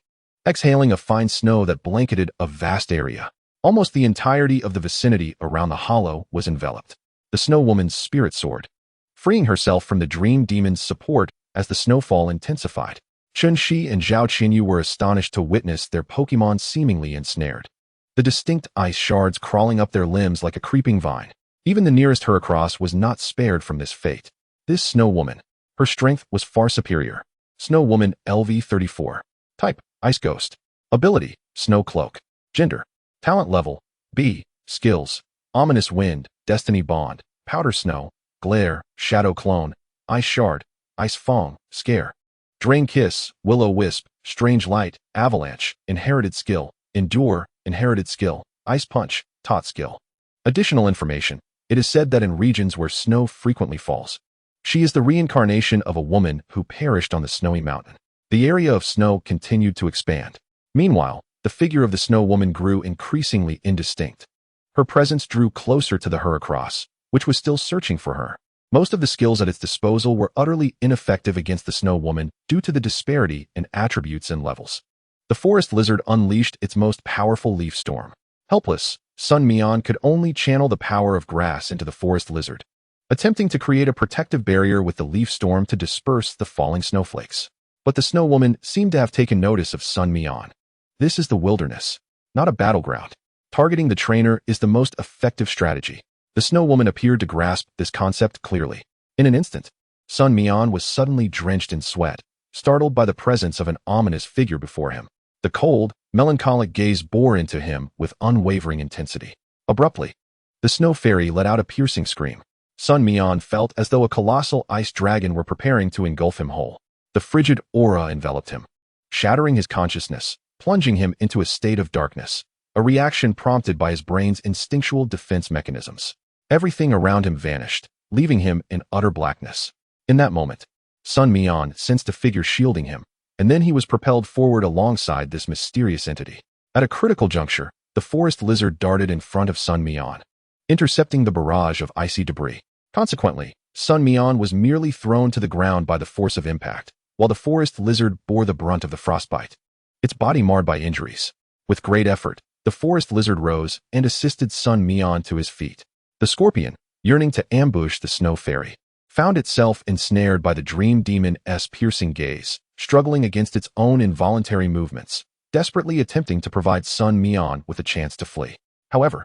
exhaling a fine snow that blanketed a vast area. Almost the entirety of the vicinity around the hollow was enveloped. The Snow Woman's spirit soared, freeing herself from the Dream Demon's support as the snowfall intensified. Chun-Shi and Zhao Qinyu were astonished to witness their Pokemon seemingly ensnared, the distinct ice shards crawling up their limbs like a creeping vine. Even the nearest Heracross was not spared from this fate. This Snow Woman, her strength was far superior. Snow Woman LV34. Type, Ice Ghost. Ability, Snow Cloak. Gender, Talent Level, B. Skills, Ominous Wind, Destiny Bond, Powder Snow, Glare, Shadow Clone, Ice Shard, Ice Fong, Scare. Drain Kiss, Will-O-Wisp, Strange Light, Avalanche, Inherited Skill, Endure, Inherited Skill, Ice Punch, Taught Skill. Additional information. It is said that in regions where snow frequently falls, she is the reincarnation of a woman who perished on the snowy mountain. The area of snow continued to expand. Meanwhile, the figure of the Snow Woman grew increasingly indistinct. Her presence drew closer to the Heracross, which was still searching for her. Most of the skills at its disposal were utterly ineffective against the Snow Woman due to the disparity in attributes and levels. The forest lizard unleashed its most powerful leaf storm. Helpless, Sun Mian could only channel the power of grass into the forest lizard, attempting to create a protective barrier with the leaf storm to disperse the falling snowflakes. But the Snow Woman seemed to have taken notice of Sun Mian. This is the wilderness, not a battleground. Targeting the trainer is the most effective strategy. The Snow Woman appeared to grasp this concept clearly. In an instant, Sun Mian was suddenly drenched in sweat, startled by the presence of an ominous figure before him. The cold, melancholic gaze bore into him with unwavering intensity. Abruptly, the Snow Fairy let out a piercing scream. Sun Mian felt as though a colossal ice dragon were preparing to engulf him whole. The frigid aura enveloped him, shattering his consciousness, plunging him into a state of darkness, a reaction prompted by his brain's instinctual defense mechanisms. Everything around him vanished, leaving him in utter blackness. In that moment, Sun Mian sensed a figure shielding him, and then he was propelled forward alongside this mysterious entity. At a critical juncture, the forest lizard darted in front of Sun Mian, intercepting the barrage of icy debris. Consequently, Sun Mian was merely thrown to the ground by the force of impact, while the forest lizard bore the brunt of the frostbite, its body marred by injuries. With great effort, the forest lizard rose and assisted Sun Mian to his feet. The scorpion, yearning to ambush the Snow Fairy, found itself ensnared by the Dream Demon's piercing gaze, struggling against its own involuntary movements, desperately attempting to provide Sun Mian with a chance to flee. However,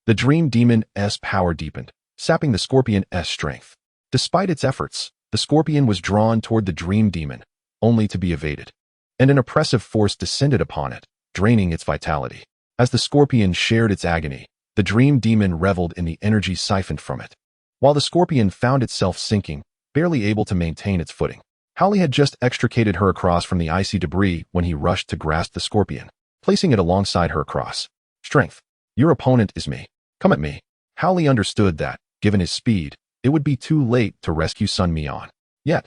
the Dream Demon's power deepened, sapping the scorpion's strength. Despite its efforts, the scorpion was drawn toward the Dream Demon, only to be evaded, and an oppressive force descended upon it, draining its vitality. As the scorpion shared its agony, the Dream Demon reveled in the energy siphoned from it. While the scorpion found itself sinking, barely able to maintain its footing, Howley had just extricated her across from the icy debris when he rushed to grasp the scorpion, placing it alongside her across. Strength. Your opponent is me. Come at me. Howley understood that, given his speed, it would be too late to rescue Sun Mian. Yet,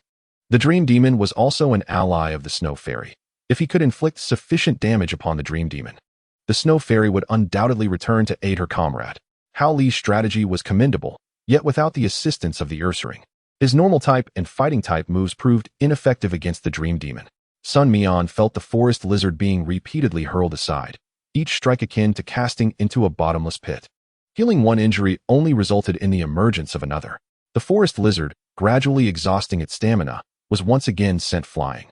the Dream Demon was also an ally of the Snow Fairy. If he could inflict sufficient damage upon the Dream Demon, the Snow Fairy would undoubtedly return to aid her comrade. Hao Li's strategy was commendable, yet without the assistance of the Ursaring. His normal type and fighting type moves proved ineffective against the Dream Demon. Sun Mian felt the forest lizard being repeatedly hurled aside, each strike akin to casting into a bottomless pit. Healing one injury only resulted in the emergence of another. The forest lizard, gradually exhausting its stamina, was once again sent flying.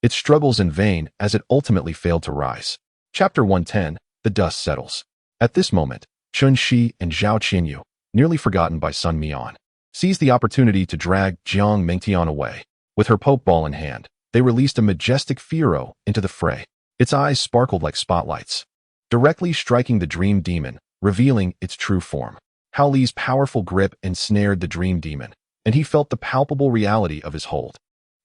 Its struggles in vain as it ultimately failed to rise. Chapter 110, The Dust Settles. At this moment, Chanseys and Zhao Qinyu, nearly forgotten by Sun Mian, seized the opportunity to drag Jiang Mengtian away. With her Pokeball in hand, they released a majestic Spearow into the fray. Its eyes sparkled like spotlights, directly striking the Dream Demon, revealing its true form. Hao Li's powerful grip ensnared the Dream Demon, and he felt the palpable reality of his hold.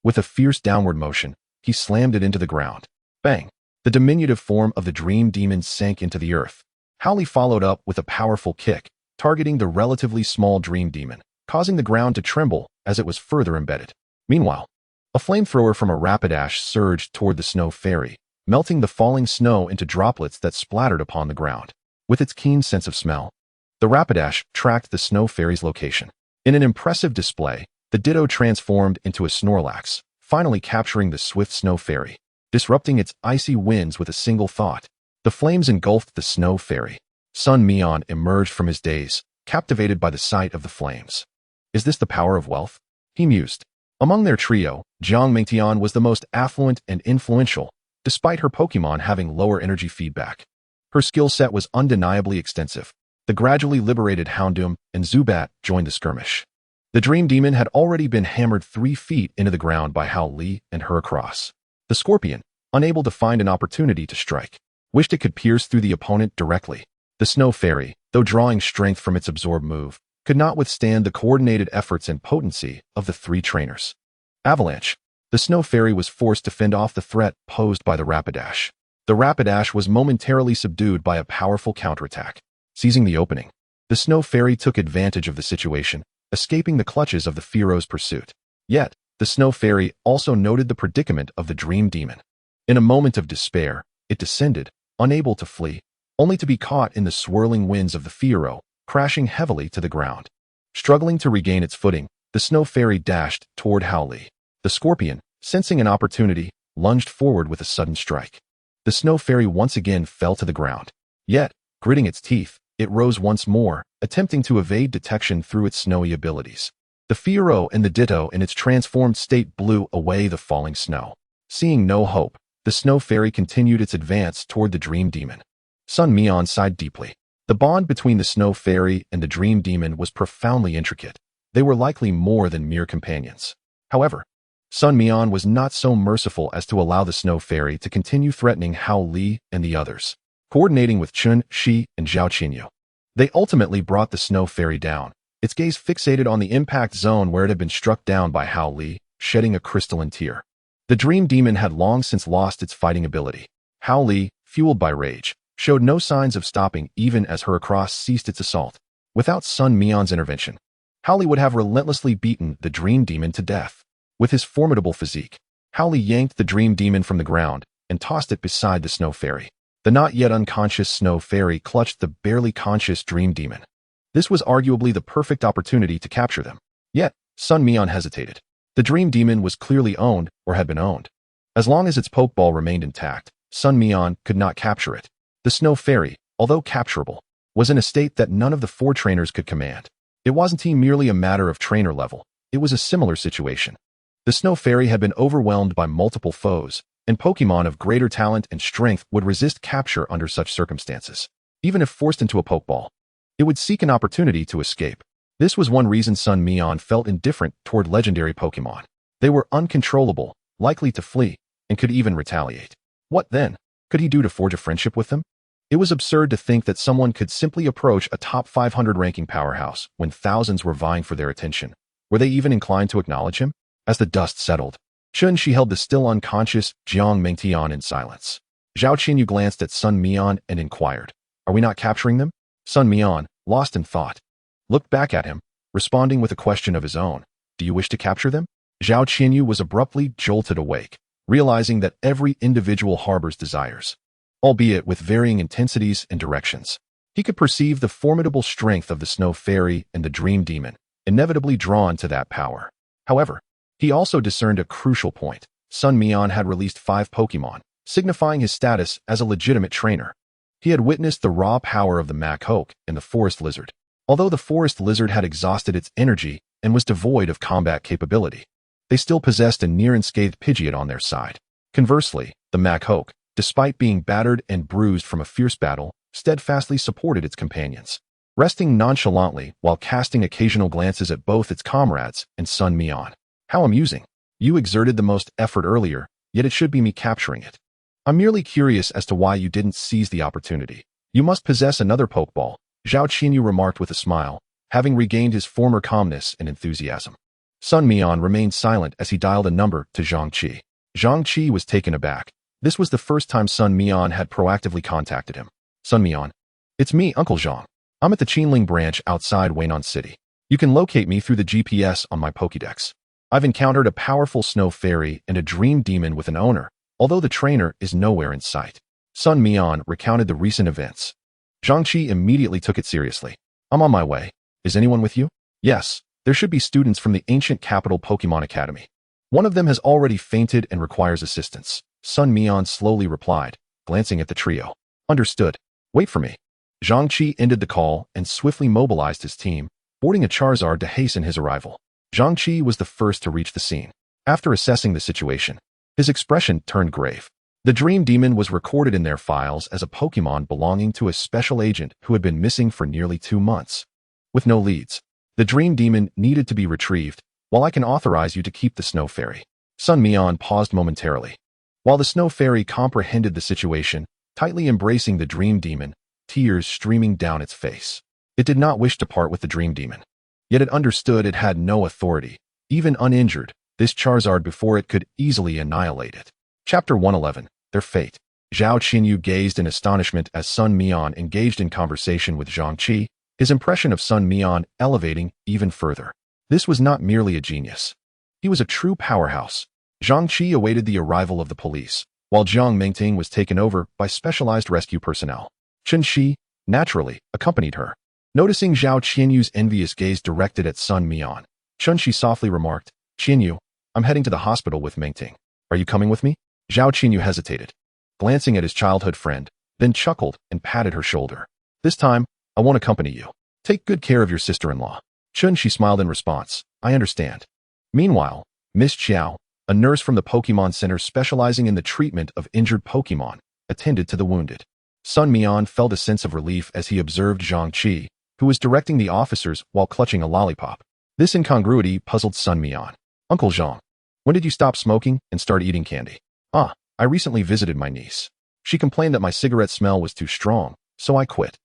With a fierce downward motion, he slammed it into the ground. Bang! The diminutive form of the Dream Demon sank into the earth. Hao Li followed up with a powerful kick, targeting the relatively small Dream Demon, causing the ground to tremble as it was further embedded. Meanwhile, a flamethrower from a Rapidash surged toward the Snow Fairy, melting the falling snow into droplets that splattered upon the ground. With its keen sense of smell, the Rapidash tracked the Snow Fairy's location. In an impressive display, the Ditto transformed into a Snorlax, finally capturing the swift Snow Fairy, disrupting its icy winds with a single thought. The flames engulfed the Snow Fairy. Sun Mian emerged from his daze, captivated by the sight of the flames. Is this the power of wealth? He mused. Among their trio, Jiang Mengtian was the most affluent and influential, despite her Pokemon having lower energy feedback. Her skill set was undeniably extensive. The gradually liberated Houndoom and Zubat joined the skirmish. The Dream Demon had already been hammered 3 feet into the ground by Hao Li and Heracross. The Scorpion, unable to find an opportunity to strike, wished it could pierce through the opponent directly. The Snow Fairy, though drawing strength from its absorb move, could not withstand the coordinated efforts and potency of the 3 trainers. Avalanche. The Snow Fairy was forced to fend off the threat posed by the Rapidash. The Rapidash was momentarily subdued by a powerful counterattack. Seizing the opening, the Snow Fairy took advantage of the situation, escaping the clutches of the Spearow's pursuit. Yet, the Snow Fairy also noted the predicament of the Dream Demon. In a moment of despair, it descended, unable to flee, only to be caught in the swirling winds of the Spearow, crashing heavily to the ground. Struggling to regain its footing, the Snow Fairy dashed toward Hao Li. The Scorpion, sensing an opportunity, lunged forward with a sudden strike. The Snow Fairy once again fell to the ground. Yet, gritting its teeth, it rose once more, attempting to evade detection through its snowy abilities. The Spearow and the Ditto in its transformed state blew away the falling snow. Seeing no hope, the Snow Fairy continued its advance toward the Dream Demon. Sun Mian sighed deeply. The bond between the Snow Fairy and the Dream Demon was profoundly intricate. They were likely more than mere companions. However, Sun Mian was not so merciful as to allow the Snow Fairy to continue threatening Hao Li and the others. Coordinating with Chanseys and Zhao Qinyu, they ultimately brought the Snow Fairy down, its gaze fixated on the impact zone where it had been struck down by Hao Li, shedding a crystalline tear. The Dream Demon had long since lost its fighting ability. Hao Li, fueled by rage, showed no signs of stopping even as Heracross ceased its assault. Without Sun Mian's intervention, Hao Li would have relentlessly beaten the Dream Demon to death. With his formidable physique, Hao Li yanked the Dream Demon from the ground and tossed it beside the Snow Fairy. The not yet unconscious Snow Fairy clutched the barely conscious Dream Demon. This was arguably the perfect opportunity to capture them. Yet, Sun Mian hesitated. The Dream Demon was clearly owned or had been owned. As long as its Pokeball remained intact, Sun Mian could not capture it. The Snow Fairy, although capturable, was in a state that none of the 4 trainers could command. It wasn't merely a matter of trainer level, it was a similar situation. The Snow Fairy had been overwhelmed by multiple foes, and Pokemon of greater talent and strength would resist capture under such circumstances. Even if forced into a Pokeball, it would seek an opportunity to escape. This was one reason Sun Mian felt indifferent toward legendary Pokemon. They were uncontrollable, likely to flee, and could even retaliate. What then could he do to forge a friendship with them? It was absurd to think that someone could simply approach a top 500 ranking powerhouse when thousands were vying for their attention. Were they even inclined to acknowledge him? As the dust settled, Chanseys held the still unconscious Jiang Mengtian in silence. Zhao Qinyu glanced at Sun Mian and inquired, "Are we not capturing them?" Sun Mian, lost in thought, looked back at him, responding with a question of his own. "Do you wish to capture them?" Zhao Qianyu was abruptly jolted awake, realizing that every individual harbors desires, albeit with varying intensities and directions. He could perceive the formidable strength of the Snow Fairy and the Dream Demon, inevitably drawn to that power. However, he also discerned a crucial point. Sun Mian had released 5 Pokémon, signifying his status as a legitimate trainer. He had witnessed the raw power of the Macaque and the Forest Lizard. Although the Forest Lizard had exhausted its energy and was devoid of combat capability, they still possessed a near-unscathed Pidgeot on their side. Conversely, the Macaque, despite being battered and bruised from a fierce battle, steadfastly supported its companions, resting nonchalantly while casting occasional glances at both its comrades and Sun Mian. How amusing. You exerted the most effort earlier, yet it should be me capturing it. I'm merely curious as to why you didn't seize the opportunity. You must possess another Pokeball, Zhao Qianyu remarked with a smile, having regained his former calmness and enthusiasm. Sun Mian remained silent as he dialed a number to Zhang Qi. Zhang Qi was taken aback. This was the first time Sun Mian had proactively contacted him. Sun Mian. It's me, Uncle Zhang. I'm at the Qinling branch outside Weinan City. You can locate me through the GPS on my Pokédex. I've encountered a powerful Snow Fairy and a Dream Demon with an owner, although the trainer is nowhere in sight. Sun Mian recounted the recent events. Zhang Qi immediately took it seriously. I'm on my way. Is anyone with you? Yes, there should be students from the ancient capital Pokemon Academy. One of them has already fainted and requires assistance. Sun Mian slowly replied, glancing at the trio. Understood. Wait for me. Zhang Qi ended the call and swiftly mobilized his team, boarding a Charizard to hasten his arrival. Zhang Qi was the first to reach the scene. After assessing the situation, his expression turned grave. The Dream Demon was recorded in their files as a Pokemon belonging to a special agent who had been missing for nearly 2 months. With no leads, the Dream Demon needed to be retrieved, while I can authorize you to keep the Snow Fairy. Sun Mian paused momentarily. While the Snow Fairy comprehended the situation, tightly embracing the Dream Demon, tears streaming down its face. It did not wish to part with the Dream Demon. Yet it understood it had no authority, even uninjured, this Charizard before it could easily annihilate it. Chapter 111, Their Fate. Zhao Qianyu gazed in astonishment as Sun Mian engaged in conversation with Zhang Qi, his impression of Sun Mian elevating even further. This was not merely a genius. He was a true powerhouse. Zhang Qi awaited the arrival of the police, while Zhang Mengting was taken over by specialized rescue personnel. Chen Shi, naturally, accompanied her. Noticing Zhao Qianyu's envious gaze directed at Sun Mian, Chen Shi softly remarked, Qianyu, I'm heading to the hospital with Mengting. Are you coming with me? Zhao Qianyu hesitated, glancing at his childhood friend, then chuckled and patted her shoulder. This time, I won't accompany you. Take good care of your sister-in-law. Chen Shi smiled in response. I understand. Meanwhile, Miss Xiao, a nurse from the Pokemon Center specializing in the treatment of injured Pokemon, attended to the wounded. Sun Mian felt a sense of relief as he observed Zhang Qi, who was directing the officers while clutching a lollipop. This incongruity puzzled Sun Mian. Uncle Zhang, when did you stop smoking and start eating candy? I recently visited my niece. She complained that my cigarette smell was too strong, so I quit.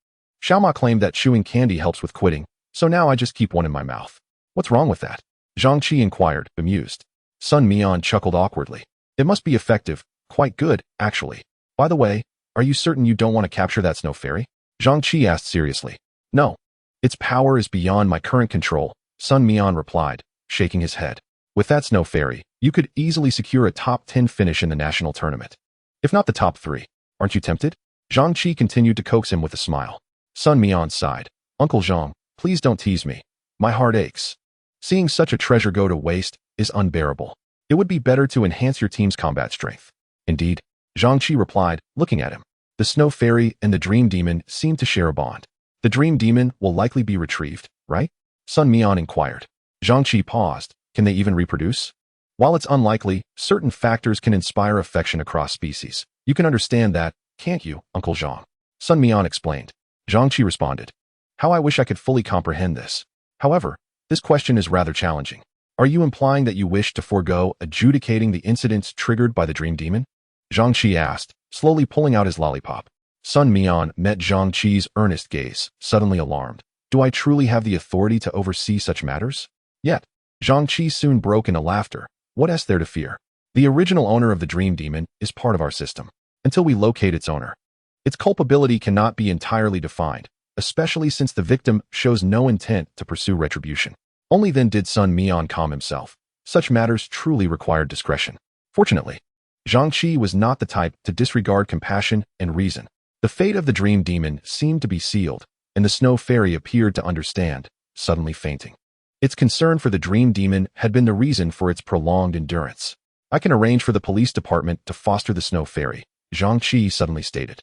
Xiaoma claimed that chewing candy helps with quitting, so now I just keep one in my mouth. What's wrong with that? Zhang Qi inquired, bemused. Sun Mian chuckled awkwardly. It must be effective, quite good, actually. By the way, are you certain you don't want to capture that Snow Fairy? Zhang Qi asked seriously. No. Its power is beyond my current control, Sun Mian replied, shaking his head. With that Snow Fairy, you could easily secure a top 10 finish in the national tournament. If not the top 3. Aren't you tempted? Zhang Qi continued to coax him with a smile. Sun Mian sighed. Uncle Zhang, please don't tease me. My heart aches. Seeing such a treasure go to waste is unbearable. It would be better to enhance your team's combat strength. Indeed, Zhang Qi replied, looking at him. The Snow Fairy and the Dream Demon seem to share a bond. The Dream Demon will likely be retrieved, right? Sun Mian inquired. Zhang Qi paused. Can they even reproduce? While it's unlikely, certain factors can inspire affection across species. You can understand that, can't you, Uncle Zhang? Sun Mian explained. Zhang Qi responded. How I wish I could fully comprehend this. However, this question is rather challenging. Are you implying that you wish to forego adjudicating the incidents triggered by the Dream Demon? Zhang Qi asked, slowly pulling out his lollipop. Sun Mian met Zhang Qi's earnest gaze, suddenly alarmed. Do I truly have the authority to oversee such matters? Yet, Zhang Qi soon broke into laughter. What is there to fear? The original owner of the Dream Demon is part of our system. Until we locate its owner, its culpability cannot be entirely defined, especially since the victim shows no intent to pursue retribution. Only then did Sun Mian calm himself. Such matters truly required discretion. Fortunately, Zhang Qi was not the type to disregard compassion and reason. The fate of the dream demon seemed to be sealed, and the snow fairy appeared to understand, suddenly fainting. Its concern for the dream demon had been the reason for its prolonged endurance. I can arrange for the police department to foster the snow fairy, Zhang Qi suddenly stated.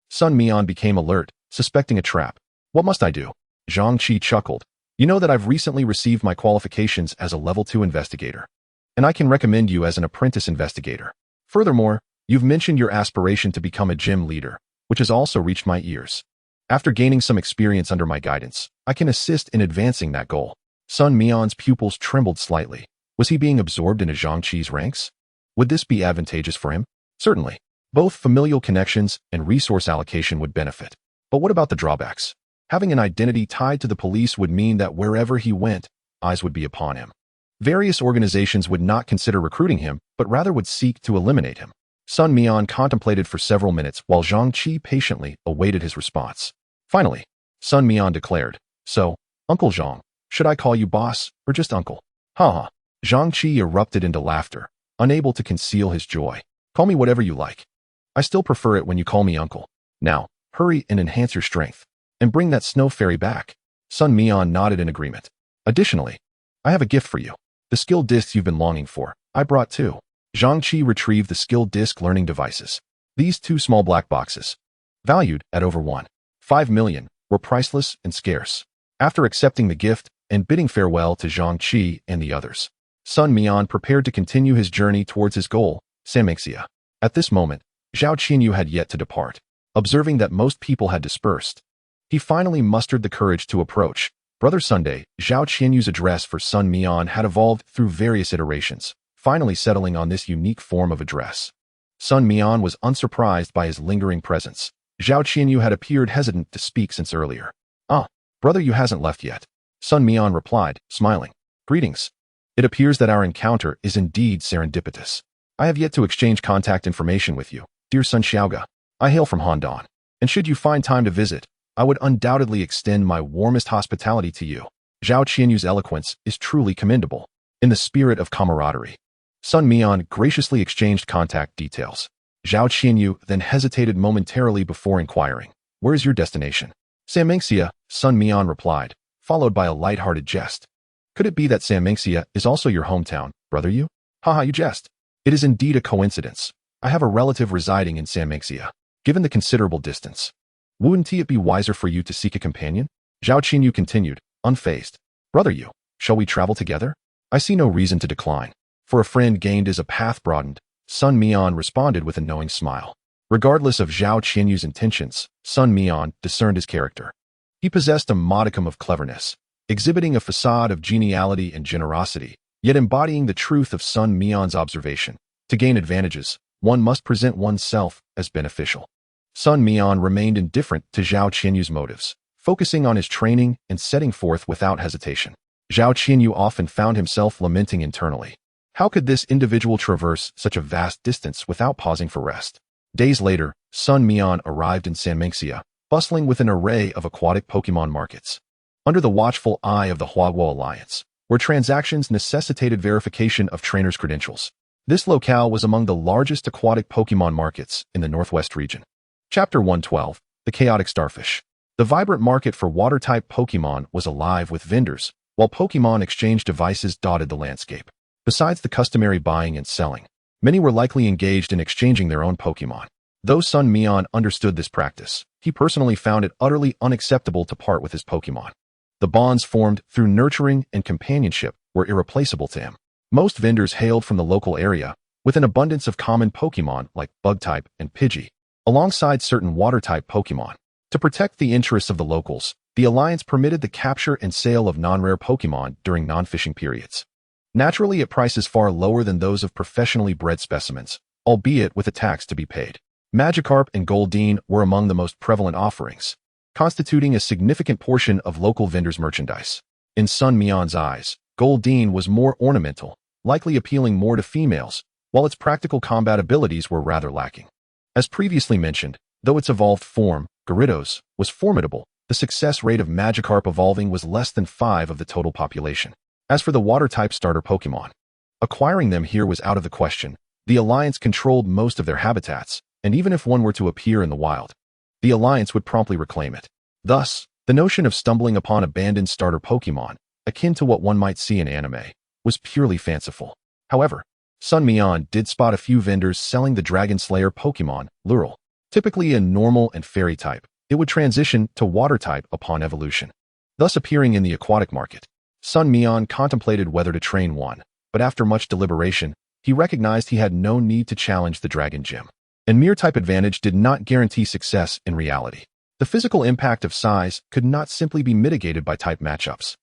Sun Mian became alert, suspecting a trap. What must I do? Zhang Qi chuckled. You know that I've recently received my qualifications as a level 2 investigator, and I can recommend you as an apprentice investigator. Furthermore, you've mentioned your aspiration to become a gym leader, which has also reached my ears. After gaining some experience under my guidance, I can assist in advancing that goal. Sun Mian's pupils trembled slightly. Was he being absorbed into Zhang Qi's ranks? Would this be advantageous for him? Certainly. Both familial connections and resource allocation would benefit. But what about the drawbacks? Having an identity tied to the police would mean that wherever he went, eyes would be upon him. Various organizations would not consider recruiting him, but rather would seek to eliminate him. Sun Mian contemplated for several minutes while Zhang Qi patiently awaited his response. Finally, Sun Mian declared, So, Uncle Zhang, should I call you boss or just uncle? Ha. Zhang Qi erupted into laughter, unable to conceal his joy. Call me whatever you like. I still prefer it when you call me uncle. Now, hurry and enhance your strength, and bring that snow fairy back. Sun Mian nodded in agreement. Additionally, I have a gift for you. The skill discs you've been longing for, I brought too. Zhang Qi retrieved the skill disc learning devices. These 2 small black boxes, valued at over 1.5 million, were priceless and scarce. After accepting the gift and bidding farewell to Zhang Qi and the others, Sun Mian prepared to continue his journey towards his goal, Sanmixia. At this moment, Zhao Qianyu had yet to depart. Observing that most people had dispersed, he finally mustered the courage to approach. Brother Sunday, Zhao Qianyu's address for Sun Mian had evolved through various iterations, finally settling on this unique form of address. Sun Mian was unsurprised by his lingering presence. Zhao Qianyu had appeared hesitant to speak since earlier. Brother, you hasn't left yet. Sun Mian replied, smiling. Greetings. It appears that our encounter is indeed serendipitous. I have yet to exchange contact information with you, dear Sun Xiaoga. I hail from Handan, and should you find time to visit, I would undoubtedly extend my warmest hospitality to you. Zhao Qianyu's eloquence is truly commendable. In the spirit of camaraderie, Sun Mian graciously exchanged contact details. Zhao Qianyu then hesitated momentarily before inquiring, Where is your destination? Sanmixia, Sun Mian replied, followed by a light-hearted jest. Could it be that Sanmixia is also your hometown, brother you? Haha, you jest. It is indeed a coincidence. I have a relative residing in Sanmixia. Given the considerable distance, wouldn't it be wiser for you to seek a companion? Zhao Qianyu continued, unfazed. Brother you, shall we travel together? I see no reason to decline. For a friend gained as a path broadened, Sun Mian responded with a knowing smile. Regardless of Zhao Qianyu's intentions, Sun Mian discerned his character. He possessed a modicum of cleverness, exhibiting a facade of geniality and generosity, yet embodying the truth of Sun Mian's observation. To gain advantages, one must present oneself as beneficial. Sun Mian remained indifferent to Zhao Qianyu's motives, focusing on his training and setting forth without hesitation. Zhao Qianyu often found himself lamenting internally. How could this individual traverse such a vast distance without pausing for rest? Days later, Sun Mian arrived in Sanmixia, bustling with an array of aquatic Pokémon markets. Under the watchful eye of the Huaguo Alliance, where transactions necessitated verification of trainers' credentials, this locale was among the largest aquatic Pokémon markets in the Northwest region. Chapter 112, The Chaotic Starfish. The vibrant market for water-type Pokémon was alive with vendors, while Pokémon exchange devices dotted the landscape. Besides the customary buying and selling, many were likely engaged in exchanging their own Pokémon. Though Sun Mian understood this practice, he personally found it utterly unacceptable to part with his Pokémon. The bonds formed through nurturing and companionship were irreplaceable to him. Most vendors hailed from the local area, with an abundance of common Pokémon like Bug-type and Pidgey, alongside certain Water-type Pokémon. To protect the interests of the locals, the Alliance permitted the capture and sale of non-rare Pokémon during non-fishing periods. Naturally, at prices far lower than those of professionally bred specimens, albeit with a tax to be paid. Magikarp and Goldeen were among the most prevalent offerings, constituting a significant portion of local vendors' merchandise. In Sun Mian's eyes, Goldeen was more ornamental, likely appealing more to females, while its practical combat abilities were rather lacking. As previously mentioned, though its evolved form, Gyarados, was formidable, the success rate of Magikarp evolving was less than 5 of the total population. As for the water-type starter Pokemon, acquiring them here was out of the question. The Alliance controlled most of their habitats, and even if one were to appear in the wild, the Alliance would promptly reclaim it. Thus, the notion of stumbling upon abandoned starter Pokemon, akin to what one might see in anime, was purely fanciful. However, Sun Mian did spot a few vendors selling the Dragon Slayer Pokemon, Lural. Typically a normal and fairy type, it would transition to water type upon evolution, thus appearing in the aquatic market. Sun Mian contemplated whether to train one, but after much deliberation, he recognized he had no need to challenge the Dragon Gym. And mere type advantage did not guarantee success in reality. The physical impact of size could not simply be mitigated by type matchups.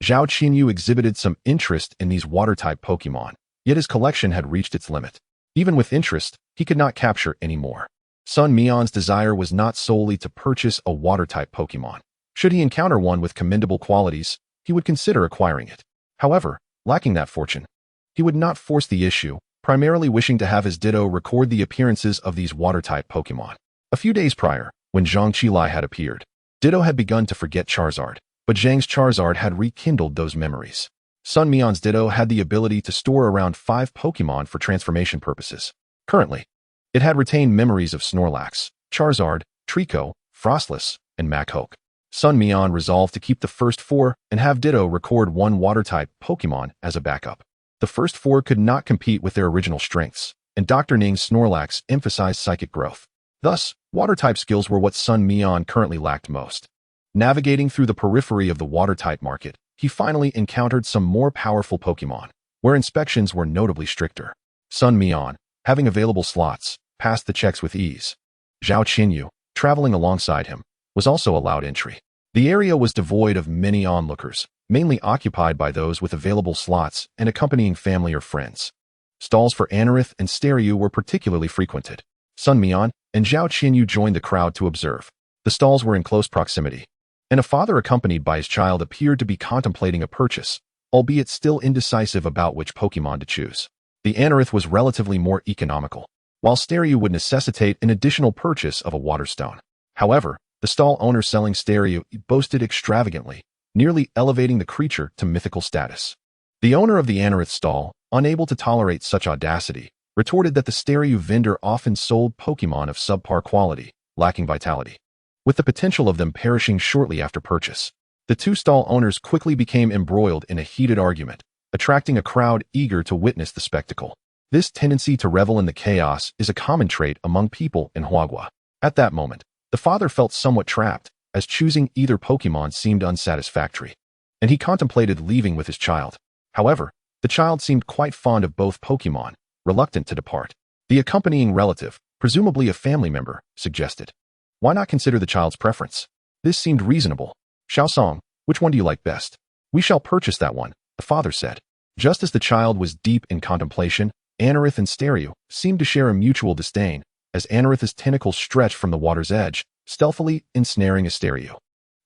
Zhao Qinyu exhibited some interest in these water-type Pokemon, yet his collection had reached its limit. Even with interest, he could not capture any more. Sun Mian's desire was not solely to purchase a water-type Pokemon. Should he encounter one with commendable qualities, he would consider acquiring it. However, lacking that fortune, he would not force the issue, primarily wishing to have his Ditto record the appearances of these water-type Pokemon. A few days prior, when Zhang Qilai had appeared, Ditto had begun to forget Charizard, but Zhang's Charizard had rekindled those memories. Sun Mian's Ditto had the ability to store around 5 Pokemon for transformation purposes. Currently, it had retained memories of Snorlax, Charizard, Trico, Frostless, and Machoke. Sun Mian resolved to keep the first 4 and have Ditto record one water-type Pokemon as a backup. The first 4 could not compete with their original strengths, and Dr. Ning's Snorlax emphasized psychic growth. Thus, water-type skills were what Sun Mian currently lacked most. Navigating through the periphery of the water-type market, he finally encountered some more powerful Pokemon, where inspections were notably stricter. Sun Mian, having available slots, passed the checks with ease. Zhao Qinyu, traveling alongside him, was also allowed entry. The area was devoid of many onlookers, mainly occupied by those with available slots and accompanying family or friends. Stalls for Anorith and Staryu were particularly frequented. Sun Mian and Zhao Qinyu joined the crowd to observe. The stalls were in close proximity, and a father accompanied by his child appeared to be contemplating a purchase, albeit still indecisive about which Pokemon to choose. The Anorith was relatively more economical, while Staryu would necessitate an additional purchase of a water stone. However, the stall owner selling Staryu boasted extravagantly, nearly elevating the creature to mythical status. The owner of the Anorith stall, unable to tolerate such audacity, retorted that the Staryu vendor often sold Pokemon of subpar quality, lacking vitality, with the potential of them perishing shortly after purchase. The two stall owners quickly became embroiled in a heated argument, attracting a crowd eager to witness the spectacle. This tendency to revel in the chaos is a common trait among people in Huagua. At that moment, the father felt somewhat trapped, as choosing either Pokemon seemed unsatisfactory, and he contemplated leaving with his child. However, the child seemed quite fond of both Pokemon, reluctant to depart. The accompanying relative, presumably a family member, suggested, "Why not consider the child's preference?" This seemed reasonable. "Xiaosong, which one do you like best?" "We shall purchase that one," the father said. Just as the child was deep in contemplation, Anorith and Staryu seemed to share a mutual disdain, as Anorith's tentacles stretched from the water's edge, stealthily ensnaring a Staryu.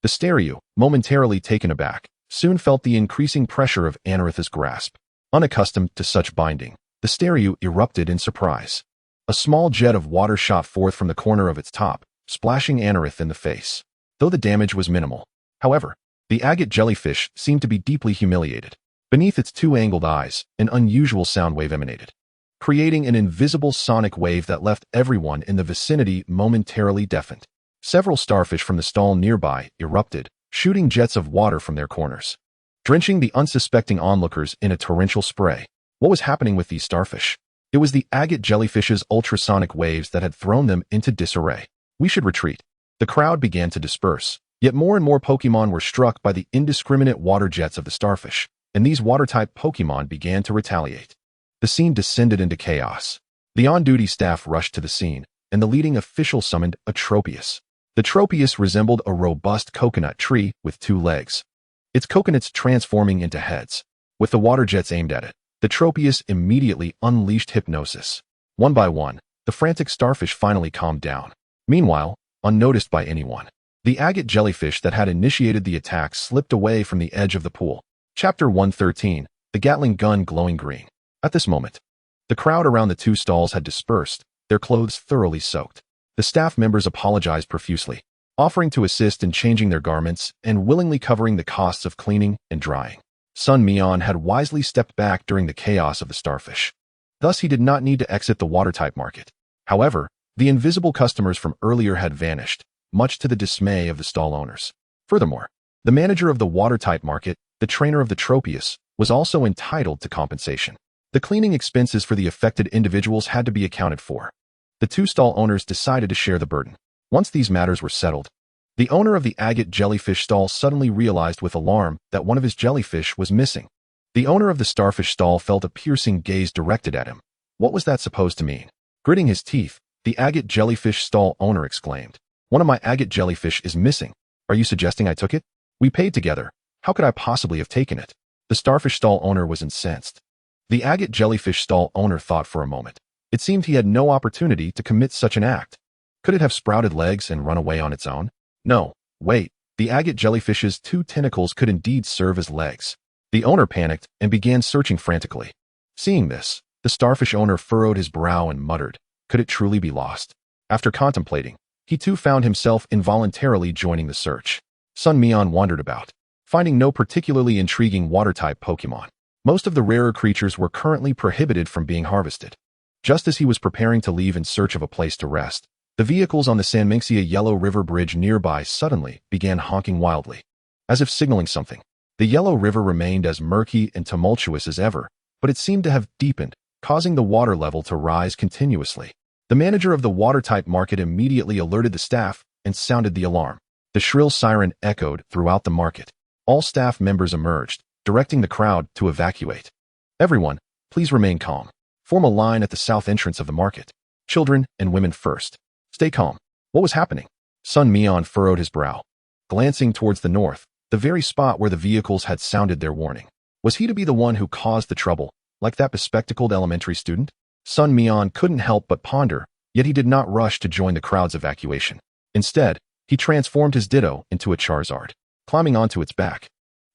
The Staryu, momentarily taken aback, soon felt the increasing pressure of Anorith's grasp. Unaccustomed to such binding, the Staryu erupted in surprise. A small jet of water shot forth from the corner of its top, splashing Anorith in the face. Though the damage was minimal, however, the agate jellyfish seemed to be deeply humiliated. Beneath its 2 angled eyes, an unusual sound wave emanated, creating an invisible sonic wave that left everyone in the vicinity momentarily deafened. Several starfish from the stall nearby erupted, shooting jets of water from their corners, drenching the unsuspecting onlookers in a torrential spray. What was happening with these starfish? It was the agate jellyfish's ultrasonic waves that had thrown them into disarray. "We should retreat." The crowd began to disperse, yet more and more Pokemon were struck by the indiscriminate water jets of the starfish, and these water-type Pokemon began to retaliate. The scene descended into chaos. The on-duty staff rushed to the scene, and the leading official summoned a Tropius. The Tropius resembled a robust coconut tree with 2 legs, its coconuts transforming into heads. With the water jets aimed at it, the Tropius immediately unleashed hypnosis. One by one, the frantic starfish finally calmed down. Meanwhile, unnoticed by anyone, the agate jellyfish that had initiated the attack slipped away from the edge of the pool. Chapter 113, the Gatling Gun Glowing Green. At this moment, the crowd around the 2 stalls had dispersed, their clothes thoroughly soaked. The staff members apologized profusely, offering to assist in changing their garments and willingly covering the costs of cleaning and drying. Sun Mian had wisely stepped back during the chaos of the starfish. Thus, he did not need to exit the water-type market. However, the invisible customers from earlier had vanished, much to the dismay of the stall owners. Furthermore, the manager of the water-type market, the trainer of the Tropius, was also entitled to compensation. The cleaning expenses for the affected individuals had to be accounted for. The two stall owners decided to share the burden. Once these matters were settled, the owner of the agate jellyfish stall suddenly realized with alarm that one of his jellyfish was missing. The owner of the starfish stall felt a piercing gaze directed at him. What was that supposed to mean? Gritting his teeth, the agate jellyfish stall owner exclaimed, "One of my agate jellyfish is missing. Are you suggesting I took it? We paid together. How could I possibly have taken it?" The starfish stall owner was incensed. The agate jellyfish stall owner thought for a moment. It seemed he had no opportunity to commit such an act. Could it have sprouted legs and run away on its own? No, wait, the agate jellyfish's two tentacles could indeed serve as legs. The owner panicked and began searching frantically. Seeing this, the starfish owner furrowed his brow and muttered, could it truly be lost? After contemplating, he too found himself involuntarily joining the search. Sun Mian wandered about, finding no particularly intriguing water-type Pokemon. Most of the rarer creatures were currently prohibited from being harvested. Just as he was preparing to leave in search of a place to rest, the vehicles on the Sanminxia Yellow River Bridge nearby suddenly began honking wildly. As if signaling something, the Yellow River remained as murky and tumultuous as ever, but it seemed to have deepened, causing the water level to rise continuously. The manager of the water-type market immediately alerted the staff and sounded the alarm. The shrill siren echoed throughout the market. All staff members emerged, directing the crowd to evacuate. Everyone, please remain calm. Form a line at the south entrance of the market. Children and women first. Stay calm. What was happening? Sun Mian furrowed his brow, glancing towards the north, the very spot where the vehicles had sounded their warning. Was he to be the one who caused the trouble, like that bespectacled elementary student? Sun Mian couldn't help but ponder, yet he did not rush to join the crowd's evacuation. Instead, he transformed his Ditto into a Charizard, climbing onto its back.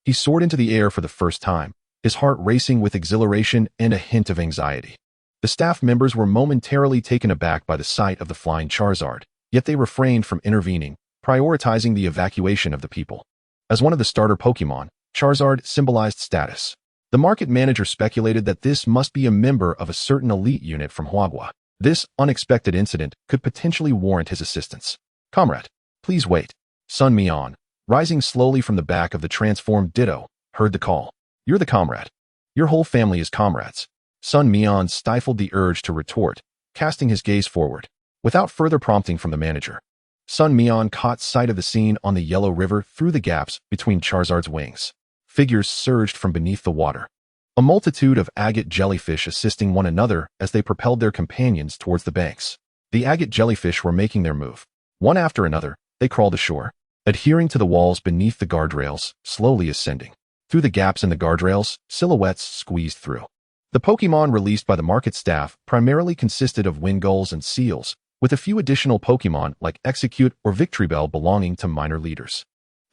He soared into the air for the first time, his heart racing with exhilaration and a hint of anxiety. The staff members were momentarily taken aback by the sight of the flying Charizard, yet they refrained from intervening, prioritizing the evacuation of the people. As one of the starter Pokemon, Charizard symbolized status. The market manager speculated that this must be a member of a certain elite unit from Huagua. This unexpected incident could potentially warrant his assistance. Comrade, please wait. Sun Mian, rising slowly from the back of the transformed Ditto, heard the call. You're the comrade. Your whole family is comrades. Sun Mian stifled the urge to retort, casting his gaze forward. Without further prompting from the manager, Sun Mian caught sight of the scene on the Yellow River through the gaps between Charizard's wings. Figures surged from beneath the water. A multitude of agate jellyfish assisting one another as they propelled their companions towards the banks. The agate jellyfish were making their move. One after another, they crawled ashore, adhering to the walls beneath the guardrails, slowly ascending. Through the gaps in the guardrails, silhouettes squeezed through. The Pokemon released by the market staff primarily consisted of Wingulls and Seals, with a few additional Pokemon like Execute or Victreebel belonging to minor leaders.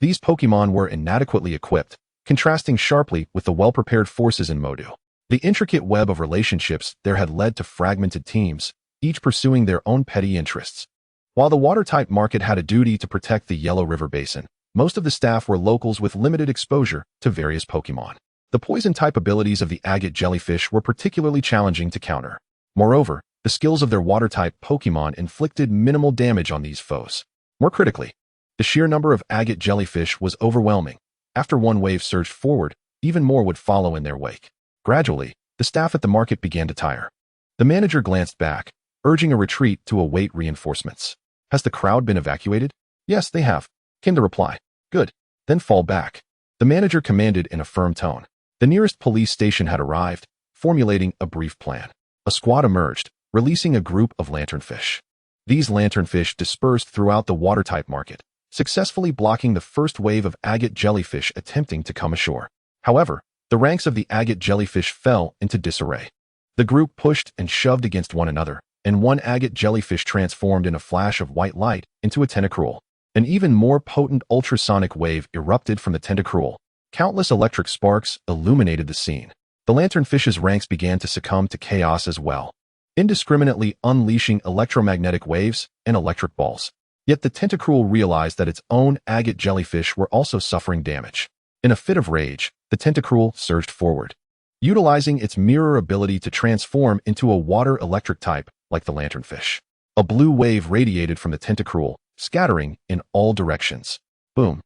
These Pokemon were inadequately equipped, contrasting sharply with the well-prepared forces in Modu. The intricate web of relationships there had led to fragmented teams, each pursuing their own petty interests. While the water-type market had a duty to protect the Yellow River Basin, most of the staff were locals with limited exposure to various Pokemon. The poison-type abilities of the agate jellyfish were particularly challenging to counter. Moreover, the skills of their water-type Pokemon inflicted minimal damage on these foes. More critically, the sheer number of agate jellyfish was overwhelming. After one wave surged forward, even more would follow in their wake. Gradually, the staff at the market began to tire. The manager glanced back, urging a retreat to await reinforcements. Has the crowd been evacuated? Yes, they have, came the reply. Good, then fall back. The manager commanded in a firm tone. The nearest police station had arrived, formulating a brief plan. A squad emerged, releasing a group of lanternfish. These lanternfish dispersed throughout the water-type market, successfully blocking the first wave of agate jellyfish attempting to come ashore. However, the ranks of the agate jellyfish fell into disarray. The group pushed and shoved against one another, and one agate jellyfish transformed in a flash of white light into a tentacruel. An even more potent ultrasonic wave erupted from the tentacruel. Countless electric sparks illuminated the scene. The lanternfish's ranks began to succumb to chaos as well, indiscriminately unleashing electromagnetic waves and electric balls. Yet the tentacruel realized that its own agate jellyfish were also suffering damage. In a fit of rage, the Tentacruel surged forward, utilizing its mirror ability to transform into a water-electric type like the lanternfish. A blue wave radiated from the Tentacruel, scattering in all directions. Boom.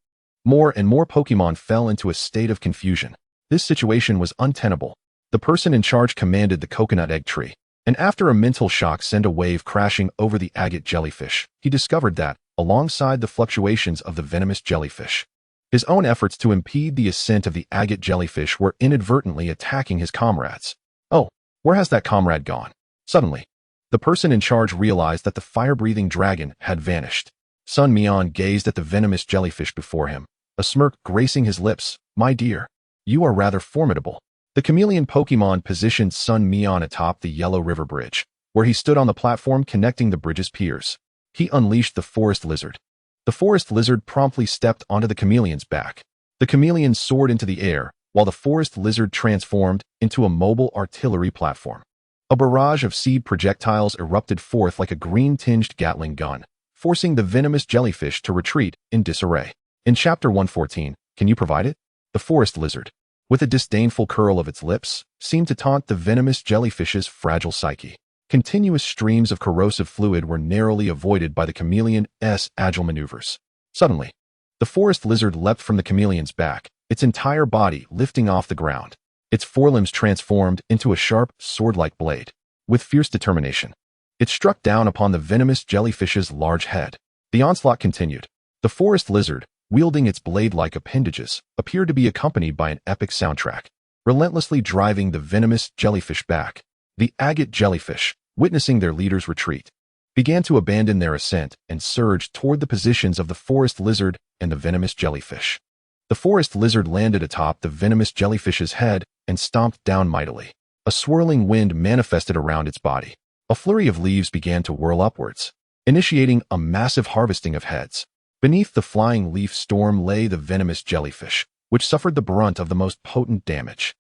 More and more Pokémon fell into a state of confusion. This situation was untenable. The person in charge commanded the coconut egg tree, and after a mental shock sent a wave crashing over the agate jellyfish, he discovered that, alongside the fluctuations of the venomous jellyfish, his own efforts to impede the ascent of the agate jellyfish were inadvertently attacking his comrades. Oh, where has that comrade gone? Suddenly, the person in charge realized that the fire-breathing dragon had vanished. Sun Mian gazed at the venomous jellyfish before him, a smirk gracing his lips. My dear, you are rather formidable. The chameleon Pokémon positioned Sun Mian atop the Yellow River Bridge, where he stood on the platform connecting the bridge's piers. He unleashed the forest lizard. The forest lizard promptly stepped onto the chameleon's back. The chameleon soared into the air, while the forest lizard transformed into a mobile artillery platform. A barrage of seed projectiles erupted forth like a green-tinged Gatling gun, forcing the venomous jellyfish to retreat in disarray. In Chapter 114, can you provide it? The forest lizard, with a disdainful curl of its lips, seemed to taunt the venomous jellyfish's fragile psyche. Continuous streams of corrosive fluid were narrowly avoided by the chameleon's agile maneuvers. Suddenly, the forest lizard leapt from the chameleon's back, its entire body lifting off the ground. Its forelimbs transformed into a sharp, sword-like blade. With fierce determination, it struck down upon the venomous jellyfish's large head. The onslaught continued. The forest lizard, wielding its blade-like appendages, appeared to be accompanied by an epic soundtrack, relentlessly driving the venomous jellyfish back. The agate jellyfish, witnessing their leader's retreat, began to abandon their ascent and surged toward the positions of the forest lizard and the venomous jellyfish. The forest lizard landed atop the venomous jellyfish's head and stomped down mightily. A swirling wind manifested around its body. A flurry of leaves began to whirl upwards, initiating a massive harvesting of heads. Beneath the flying leaf storm lay the venomous jellyfish, which suffered the brunt of the most potent damage.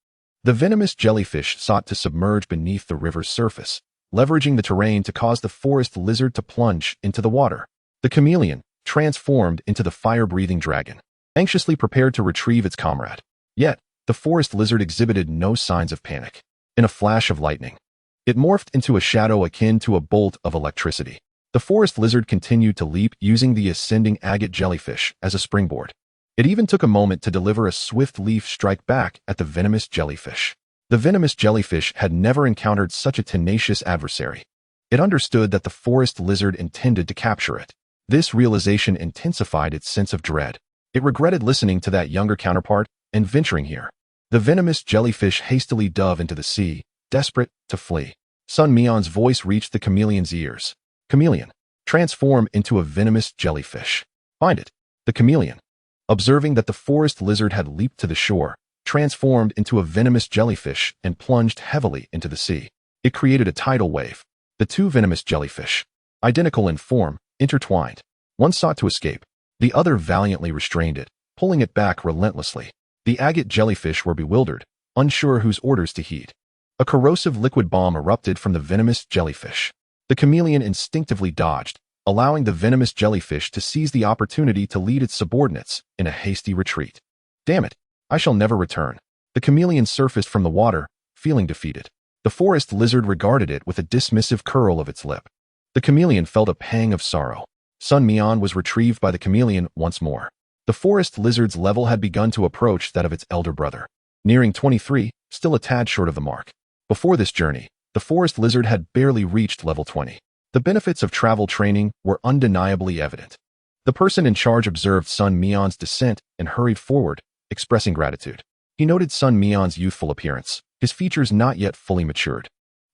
The venomous jellyfish sought to submerge beneath the river's surface, leveraging the terrain to cause the forest lizard to plunge into the water. The chameleon transformed into the fire-breathing dragon, anxiously prepared to retrieve its comrade. Yet, the forest lizard exhibited no signs of panic. In a flash of lightning, it morphed into a shadow akin to a bolt of electricity. The forest lizard continued to leap, using the ascending agate jellyfish as a springboard. It even took a moment to deliver a swift leaf strike back at the venomous jellyfish. The venomous jellyfish had never encountered such a tenacious adversary. It understood that the forest lizard intended to capture it. This realization intensified its sense of dread. It regretted listening to that younger counterpart and venturing here. The venomous jellyfish hastily dove into the sea, desperate to flee. Sun Mian's voice reached the chameleon's ears. Chameleon, transform into a venomous jellyfish. Find it. The chameleon, observing that the forest lizard had leaped to the shore, transformed into a venomous jellyfish and plunged heavily into the sea. It created a tidal wave. The two venomous jellyfish, identical in form, intertwined. One sought to escape. The other valiantly restrained it, pulling it back relentlessly. The agate jellyfish were bewildered, unsure whose orders to heed. A corrosive liquid bomb erupted from the venomous jellyfish. The chameleon instinctively dodged, allowing the venomous jellyfish to seize the opportunity to lead its subordinates in a hasty retreat. Damn it, I shall never return. The chameleon surfaced from the water, feeling defeated. The forest lizard regarded it with a dismissive curl of its lip. The chameleon felt a pang of sorrow. Sun Mian was retrieved by the chameleon once more. The forest lizard's level had begun to approach that of its elder brother. Nearing 23, still a tad short of the mark. Before this journey, the forest lizard had barely reached level 20. The benefits of travel training were undeniably evident. The person in charge observed Sun Mian's descent and hurried forward, expressing gratitude. He noted Sun Mian's youthful appearance, his features not yet fully matured,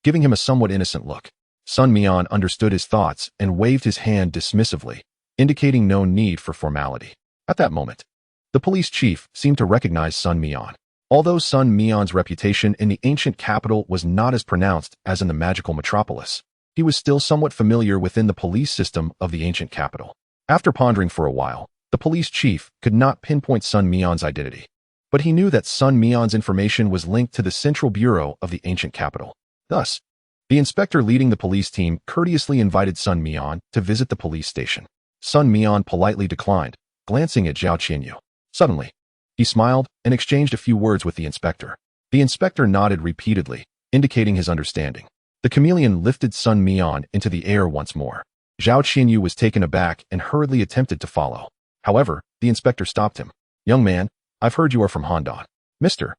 giving him a somewhat innocent look. Sun Mian understood his thoughts and waved his hand dismissively, indicating no need for formality. At that moment, the police chief seemed to recognize Sun Mian. Although Sun Mian's reputation in the ancient capital was not as pronounced as in the magical metropolis, he was still somewhat familiar within the police system of the ancient capital. After pondering for a while, the police chief could not pinpoint Sun Mian's identity, but he knew that Sun Mian's information was linked to the central bureau of the ancient capital. Thus, the inspector leading the police team courteously invited Sun Mian to visit the police station. Sun Mian politely declined, glancing at Zhao Qianyu. Suddenly, He smiled and exchanged a few words with the inspector. The inspector nodded repeatedly, indicating his understanding. The chameleon lifted Sun Mian into the air once more. Zhao Qianyu was taken aback and hurriedly attempted to follow. However, the inspector stopped him. "Young man, I've heard you are from Handan. Mr.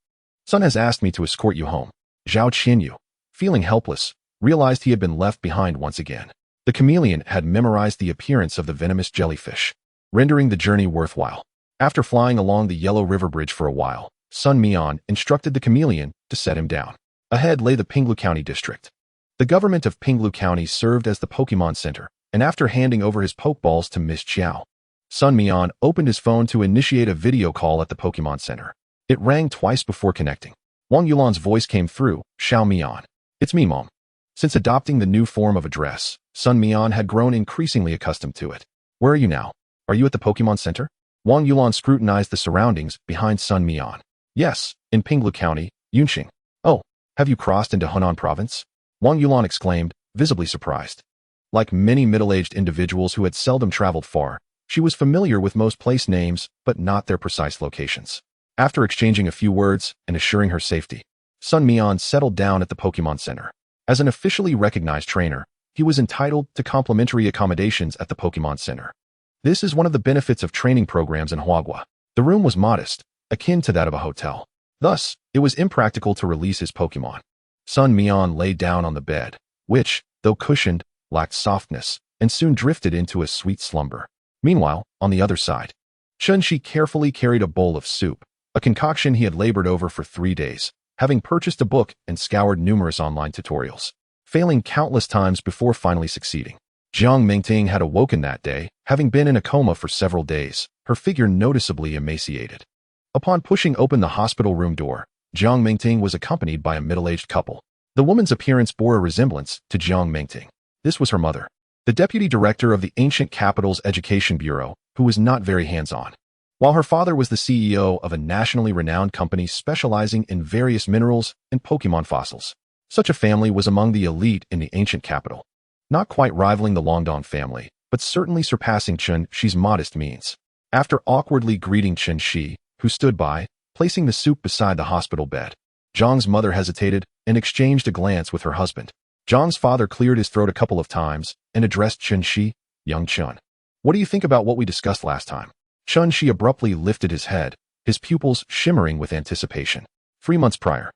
Sun has asked me to escort you home." Zhao Qianyu, feeling helpless, realized he had been left behind once again. The chameleon had memorized the appearance of the venomous jellyfish, rendering the journey worthwhile. After flying along the Yellow River Bridge for a while, Sun Mian instructed the chameleon to set him down. Ahead lay the Pinglu County district. The government of Pinglu County served as the Pokemon Center, and after handing over his Pokeballs to Miss Xiao, Sun Mian opened his phone to initiate a video call at the Pokemon Center. It rang twice before connecting. Wang Yulan's voice came through. "Xiao Mian. It's me, Mom." Since adopting the new form of address, Sun Mian had grown increasingly accustomed to it. "Where are you now? Are you at the Pokemon Center?" Wang Yulan scrutinized the surroundings behind Sun Mian. "Yes, in Pinglu County, Yunqing." "Oh, have you crossed into Hunan Province?" Wang Yulan exclaimed, visibly surprised. Like many middle-aged individuals who had seldom traveled far, she was familiar with most place names, but not their precise locations. After exchanging a few words and assuring her safety, Sun Mian settled down at the Pokemon Center. As an officially recognized trainer, he was entitled to complimentary accommodations at the Pokemon Center. This is one of the benefits of training programs in Huagua. The room was modest, akin to that of a hotel. Thus, it was impractical to release his Pokemon. Sun Mian lay down on the bed, which, though cushioned, lacked softness, and soon drifted into a sweet slumber. Meanwhile, on the other side, Chanseys carefully carried a bowl of soup, a concoction he had labored over for 3 days, having purchased a book and scoured numerous online tutorials, failing countless times before finally succeeding. Jiang Mingting had awoken that day, having been in a coma for several days, her figure noticeably emaciated. Upon pushing open the hospital room door, Jiang Mingting was accompanied by a middle-aged couple. The woman's appearance bore a resemblance to Jiang Mingting. This was her mother, the deputy director of the ancient capital's education bureau, who was not very hands-on, while her father was the CEO of a nationally renowned company specializing in various minerals and Pokemon fossils. Such a family was among the elite in the ancient capital, not quite rivaling the Longdong family, but certainly surpassing Chanseys' modest means. After awkwardly greeting Chanseys, who stood by, placing the soup beside the hospital bed, Zhang's mother hesitated and exchanged a glance with her husband. Zhang's father cleared his throat a couple of times and addressed Chanseys. "Young Chun, what do you think about what we discussed last time?" Chanseys abruptly lifted his head, his pupils shimmering with anticipation. 3 months prior,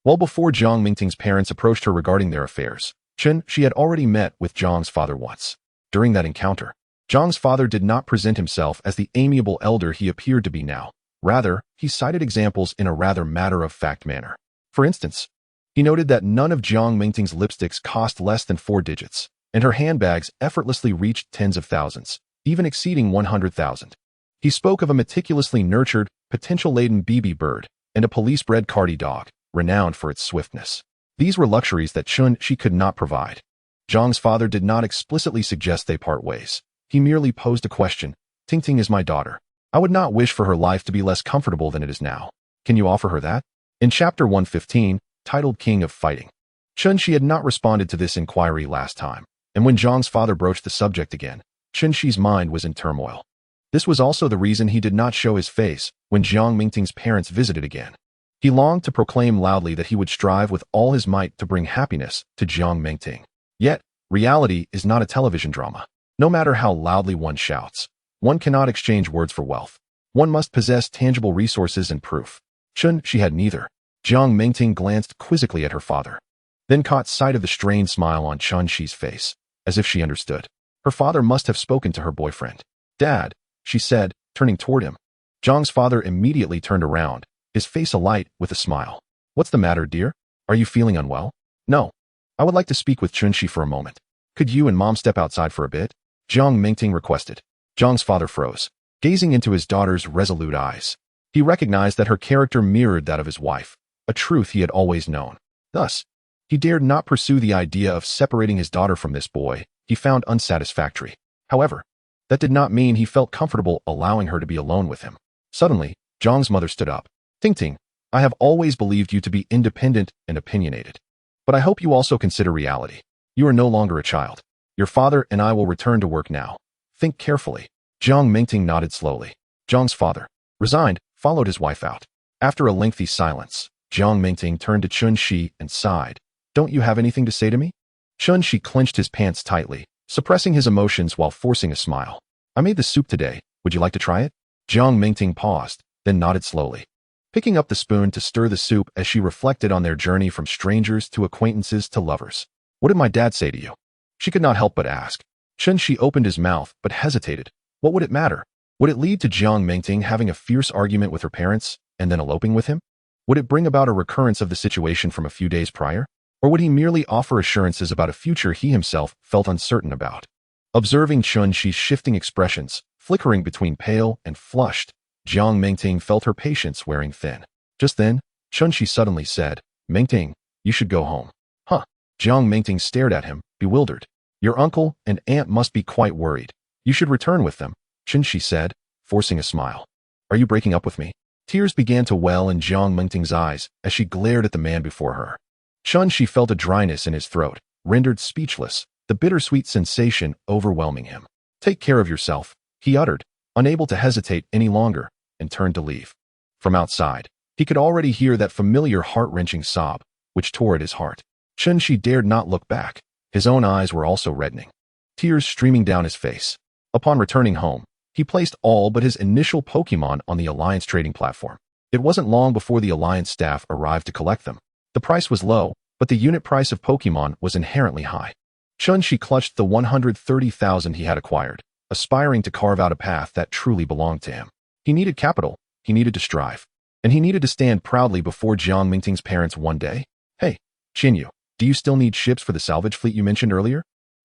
well before Jiang Mingting's parents approached her regarding their affairs, she had already met with Zhang's father once. During that encounter, Zhang's father did not present himself as the amiable elder he appeared to be now. Rather, he cited examples in a rather matter-of-fact manner. For instance, he noted that none of Jiang Mingting's lipsticks cost less than 4 digits, and her handbags effortlessly reached tens of thousands, even exceeding 100,000. He spoke of a meticulously nurtured, potential-laden BB bird and a police-bred Cardi dog, renowned for its swiftness. These were luxuries that she could not provide. Zhang's father did not explicitly suggest they part ways. He merely posed a question. "Tingting is my daughter. I would not wish for her life to be less comfortable than it is now. Can you offer her that?" In Chapter 115, titled King of Fighting, Chanseys had not responded to this inquiry last time, and when Zhang's father broached the subject again, Chanseys' mind was in turmoil. This was also the reason he did not show his face when Jiang Mingting's parents visited again. He longed to proclaim loudly that he would strive with all his might to bring happiness to Jiang Mingting. Yet, reality is not a television drama. No matter how loudly one shouts, one cannot exchange words for wealth. One must possess tangible resources and proof. She had neither. Jiang Mingting glanced quizzically at her father, then caught sight of the strained smile on Chanseys' face, as if she understood. Her father must have spoken to her boyfriend. "Dad," she said, turning toward him. Zhang's father immediately turned around, his face alight with a smile. "What's the matter, dear? Are you feeling unwell?" "No. I would like to speak with Chanseys for a moment. Could you and Mom step outside for a bit?" Jiang Mingting requested. Zhang's father froze, gazing into his daughter's resolute eyes. He recognized that her character mirrored that of his wife, a truth he had always known. Thus, he dared not pursue the idea of separating his daughter from this boy he found unsatisfactory. However, that did not mean he felt comfortable allowing her to be alone with him. Suddenly, Zhang's mother stood up. "Tingting, I have always believed you to be independent and opinionated. But I hope you also consider reality. You are no longer a child. Your father and I will return to work now. Think carefully." Jiang Mingting nodded slowly. Zhang's father, resigned, followed his wife out. After a lengthy silence, Jiang Mingting turned to Chun-Shi and sighed. Don't you have anything to say to me? Chun-Shi clenched his pants tightly, suppressing his emotions while forcing a smile. I made the soup today. Would you like to try it? Jiang Mingting paused, then nodded slowly, picking up the spoon to stir the soup as she reflected on their journey from strangers to acquaintances to lovers. What did my dad say to you? She could not help but ask. Chun-Shi opened his mouth but hesitated. What would it matter? Would it lead to Jiang Mingting having a fierce argument with her parents and then eloping with him? Would it bring about a recurrence of the situation from a few days prior? Or would he merely offer assurances about a future he himself felt uncertain about? Observing Chun-Shi's shifting expressions, flickering between pale and flushed, Jiang Mingting felt her patience wearing thin. Just then, Chun-Shi suddenly said, Mingting, you should go home. Huh? Jiang Mingting stared at him, bewildered. Your uncle and aunt must be quite worried. You should return with them, Chun-Shi said, forcing a smile. Are you breaking up with me? Tears began to well in Jiang Mingting's eyes as she glared at the man before her. Chun-Shi felt a dryness in his throat, rendered speechless, the bittersweet sensation overwhelming him. Take care of yourself, he uttered, unable to hesitate any longer, and turned to leave. From outside, he could already hear that familiar heart-wrenching sob, which tore at his heart. Chun-Shi dared not look back. His own eyes were also reddening, tears streaming down his face. Upon returning home, he placed all but his initial Pokémon on the Alliance trading platform. It wasn't long before the Alliance staff arrived to collect them. The price was low, but the unit price of Pokémon was inherently high. Chun-Shi clutched the 130,000 he had acquired, aspiring to carve out a path that truly belonged to him. He needed capital, he needed to strive, and he needed to stand proudly before Jiang Mingting's parents one day. Hey, Xinyu, do you still need ships for the salvage fleet you mentioned earlier?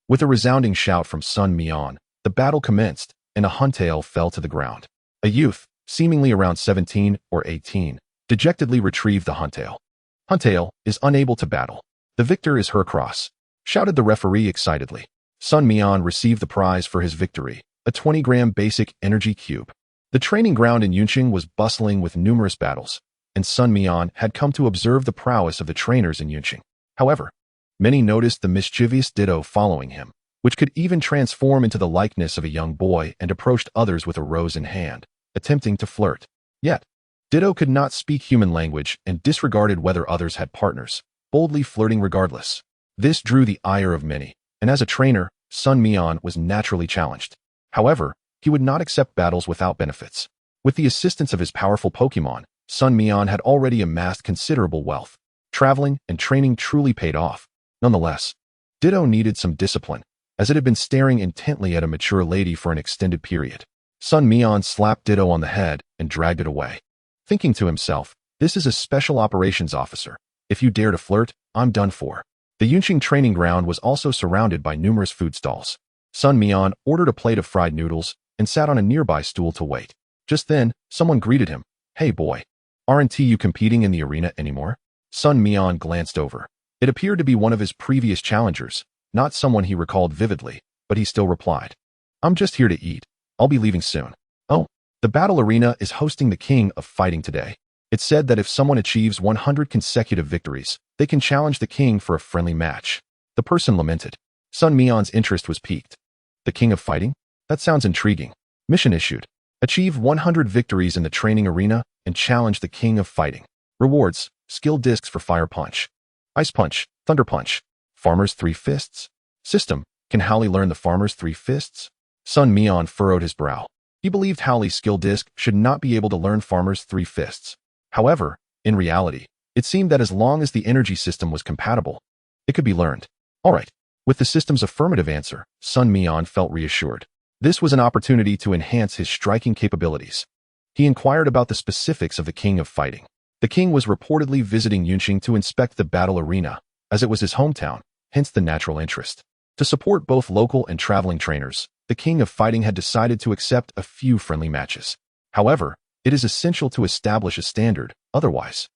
With a resounding shout from Sun Mian, the battle commenced, and a Huntail fell to the ground. A youth, seemingly around 17 or 18, dejectedly retrieved the Huntail. Huntail is unable to battle. The victor is Hercross, shouted the referee excitedly. Sun Mian received the prize for his victory, a 20-gram basic energy cube. The training ground in Yunqing was bustling with numerous battles, and Sun Mian had come to observe the prowess of the trainers in Yunqing. However, many noticed the mischievous Ditto following him, which could even transform into the likeness of a young boy and approached others with a rose in hand, attempting to flirt. Yet, Ditto could not speak human language and disregarded whether others had partners, boldly flirting regardless. This drew the ire of many, and as a trainer, Sun Mian was naturally challenged. However, he would not accept battles without benefits. With the assistance of his powerful Pokémon, Sun Mian had already amassed considerable wealth. Traveling and training truly paid off. Nonetheless, Ditto needed some discipline, as it had been staring intently at a mature lady for an extended period. Sun Mian slapped Ditto on the head and dragged it away, thinking to himself, this is a special operations officer. If you dare to flirt, I'm done for. The Yunqing training ground was also surrounded by numerous food stalls. Sun Mian ordered a plate of fried noodles and sat on a nearby stool to wait. Just then, someone greeted him. Hey boy, aren't you competing in the arena anymore? Sun Mian glanced over. It appeared to be one of his previous challengers, not someone he recalled vividly, but he still replied. I'm just here to eat. I'll be leaving soon. Oh, the battle arena is hosting the King of Fighting today. It's said that if someone achieves 100 consecutive victories, they can challenge the king for a friendly match. The person lamented. Sun Mian's interest was piqued. The King of Fighting? That sounds intriguing. Mission issued. Achieve 100 victories in the training arena and challenge the King of Fighting. Rewards, skill discs for Fire Punch, Ice Punch, Thunder Punch, Farmer's Three Fists. System, can Howley learn the Farmer's Three Fists? Sun Mian furrowed his brow. He believed Howley's skill disc should not be able to learn Farmer's Three Fists. However, in reality, it seemed that as long as the energy system was compatible, it could be learned. Alright. With the system's affirmative answer, Sun Mian felt reassured. This was an opportunity to enhance his striking capabilities. He inquired about the specifics of the King of Fighting. The king was reportedly visiting Yunqing to inspect the battle arena, as it was his hometown, hence the natural interest. To support both local and traveling trainers, the King of Fighting had decided to accept a few friendly matches. However, it is essential to establish a standard, otherwise,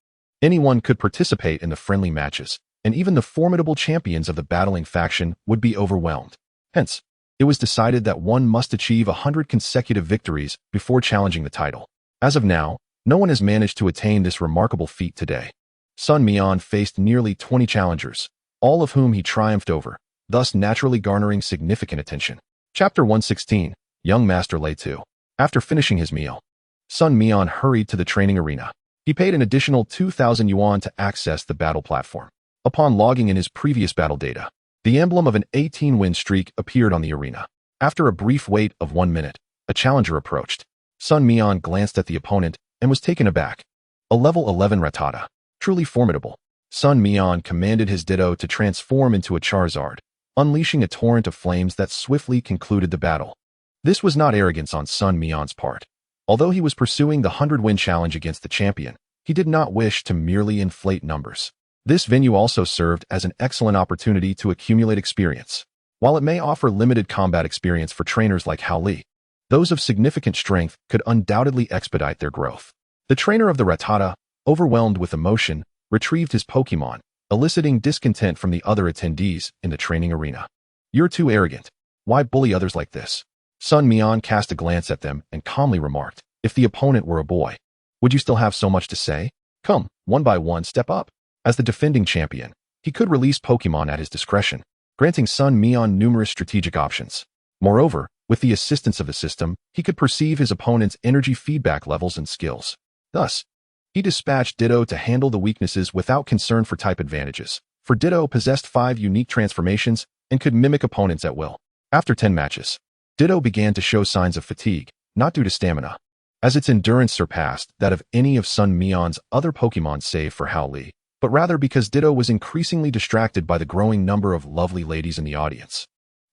anyone could participate in the friendly matches, and even the formidable champions of the battling faction would be overwhelmed. Hence, it was decided that one must achieve 100 consecutive victories before challenging the title. As of now, no one has managed to attain this remarkable feat today. Sun Mian faced nearly 20 challengers, all of whom he triumphed over, thus naturally garnering significant attention. Chapter 116, Young Master Lei 2. After finishing his meal, Sun Mian hurried to the training arena. He paid an additional 2,000 yuan to access the battle platform. Upon logging in his previous battle data, the emblem of an 18-win streak appeared on the arena. After a brief wait of 1 minute, a challenger approached. Sun Mian glanced at the opponent and was taken aback. A level 11 Rattata. Truly formidable. Sun Mian commanded his Ditto to transform into a Charizard, unleashing a torrent of flames that swiftly concluded the battle. This was not arrogance on Sun Mian's part. Although he was pursuing the 100-win challenge against the champion, he did not wish to merely inflate numbers. This venue also served as an excellent opportunity to accumulate experience. While it may offer limited combat experience for trainers like Hao Li, those of significant strength could undoubtedly expedite their growth. The trainer of the Rattata, overwhelmed with emotion, retrieved his Pokémon, eliciting discontent from the other attendees in the training arena. "You're too arrogant. Why bully others like this?" Sun Mian cast a glance at them and calmly remarked, "If the opponent were a boy, would you still have so much to say? Come, one by one, step up." As the defending champion, he could release Pokémon at his discretion, granting Sun Mian numerous strategic options. Moreover, with the assistance of the system, he could perceive his opponent's energy feedback levels and skills. Thus, he dispatched Ditto to handle the weaknesses without concern for type advantages, for Ditto possessed 5 unique transformations and could mimic opponents at will. After 10 matches, Ditto began to show signs of fatigue, not due to stamina, as its endurance surpassed that of any of Sun Mian's other Pokémon save for Hao Li, but rather because Ditto was increasingly distracted by the growing number of lovely ladies in the audience.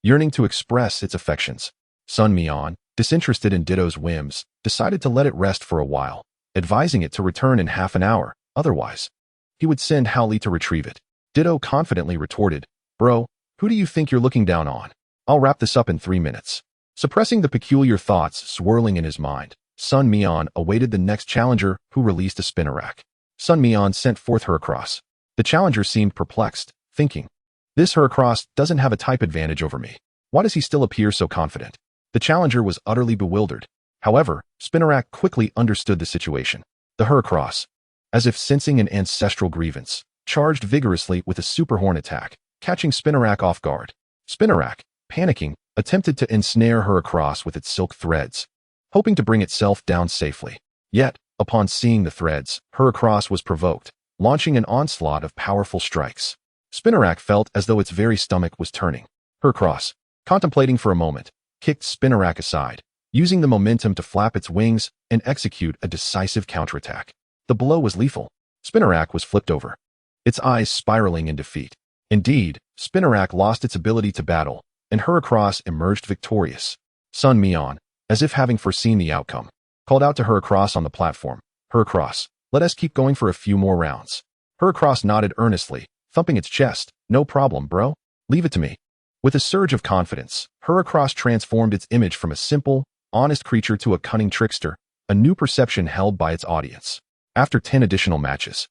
Yearning to express its affections, Sun Mian, disinterested in Ditto's whims, decided to let it rest for a while, advising it to return in half an hour, otherwise, he would send Hao Li to retrieve it. Ditto confidently retorted, "Bro, who do you think you're looking down on? I'll wrap this up in 3 minutes." Suppressing the peculiar thoughts swirling in his mind, Sun Mian awaited the next challenger who released a Spinarak. Sun Mian sent forth Heracross. The challenger seemed perplexed, thinking, "This Heracross doesn't have a type advantage over me. Why does he still appear so confident?" The challenger was utterly bewildered. However, Spinarak quickly understood the situation. The Heracross, as if sensing an ancestral grievance, charged vigorously with a super horn attack, catching Spinarak off guard. Spinarak, panicking, attempted to ensnare Heracross with its silk threads, hoping to bring itself down safely. Yet, upon seeing the threads, Heracross was provoked, launching an onslaught of powerful strikes. Spinarak felt as though its very stomach was turning. Heracross, contemplating for a moment, kicked Spinarak aside, using the momentum to flap its wings and execute a decisive counterattack. The blow was lethal. Spinarak was flipped over, its eyes spiraling in defeat. Indeed, Spinarak lost its ability to battle, and Heracross emerged victorious. Sun Mian, as if having foreseen the outcome, called out to Heracross on the platform, "Heracross, let us keep going for a few more rounds." Heracross nodded earnestly, thumping its chest, "No problem, bro. Leave it to me." With a surge of confidence, Heracross transformed its image from a simple, honest creature to a cunning trickster, a new perception held by its audience. After 10 additional matches,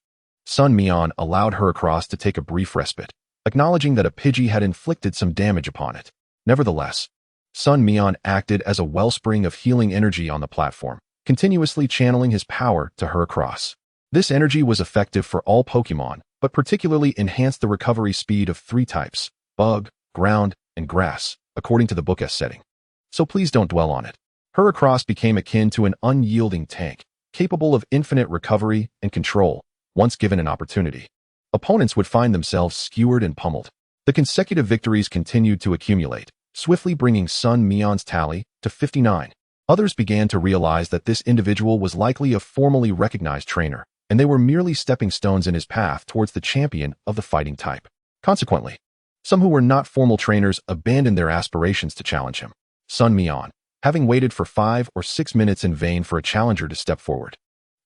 Sun Mian allowed Heracross to take a brief respite, acknowledging that a Pidgey had inflicted some damage upon it. Nevertheless, Sun Mian acted as a wellspring of healing energy on the platform, continuously channeling his power to Heracross. This energy was effective for all Pokémon, but particularly enhanced the recovery speed of 3 types, bug, ground, and grass, according to the Book S setting. So please don't dwell on it. Heracross became akin to an unyielding tank, capable of infinite recovery and control, once given an opportunity. Opponents would find themselves skewered and pummeled. The consecutive victories continued to accumulate, swiftly bringing Sun Mian's tally to 59. Others began to realize that this individual was likely a formally recognized trainer, and they were merely stepping stones in his path towards the champion of the fighting type. Consequently, some who were not formal trainers abandoned their aspirations to challenge him. Sun Mian, having waited for 5 or 6 minutes in vain for a challenger to step forward,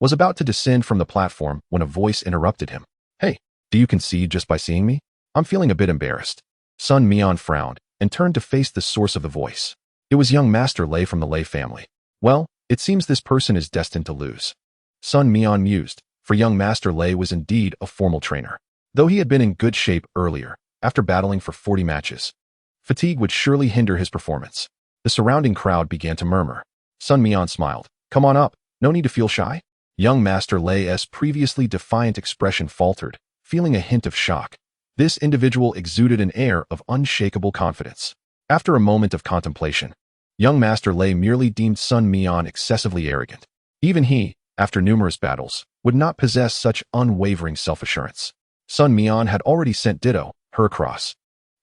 was about to descend from the platform when a voice interrupted him. "Hey, do you concede just by seeing me? I'm feeling a bit embarrassed." Sun Mian frowned and turned to face the source of the voice. It was young Master Lei from the Lei family. "Well, it seems this person is destined to lose." Sun Mian mused, for young Master Lei was indeed a formal trainer. Though he had been in good shape earlier, after battling for 40 matches, fatigue would surely hinder his performance. The surrounding crowd began to murmur. Sun Mian smiled. "Come on up, no need to feel shy." Young Master Lei's previously defiant expression faltered, feeling a hint of shock. This individual exuded an air of unshakable confidence. After a moment of contemplation, young Master Lei merely deemed Sun Mian excessively arrogant. Even he, after numerous battles, would not possess such unwavering self-assurance. Sun Mian had already sent Ditto, Heracross,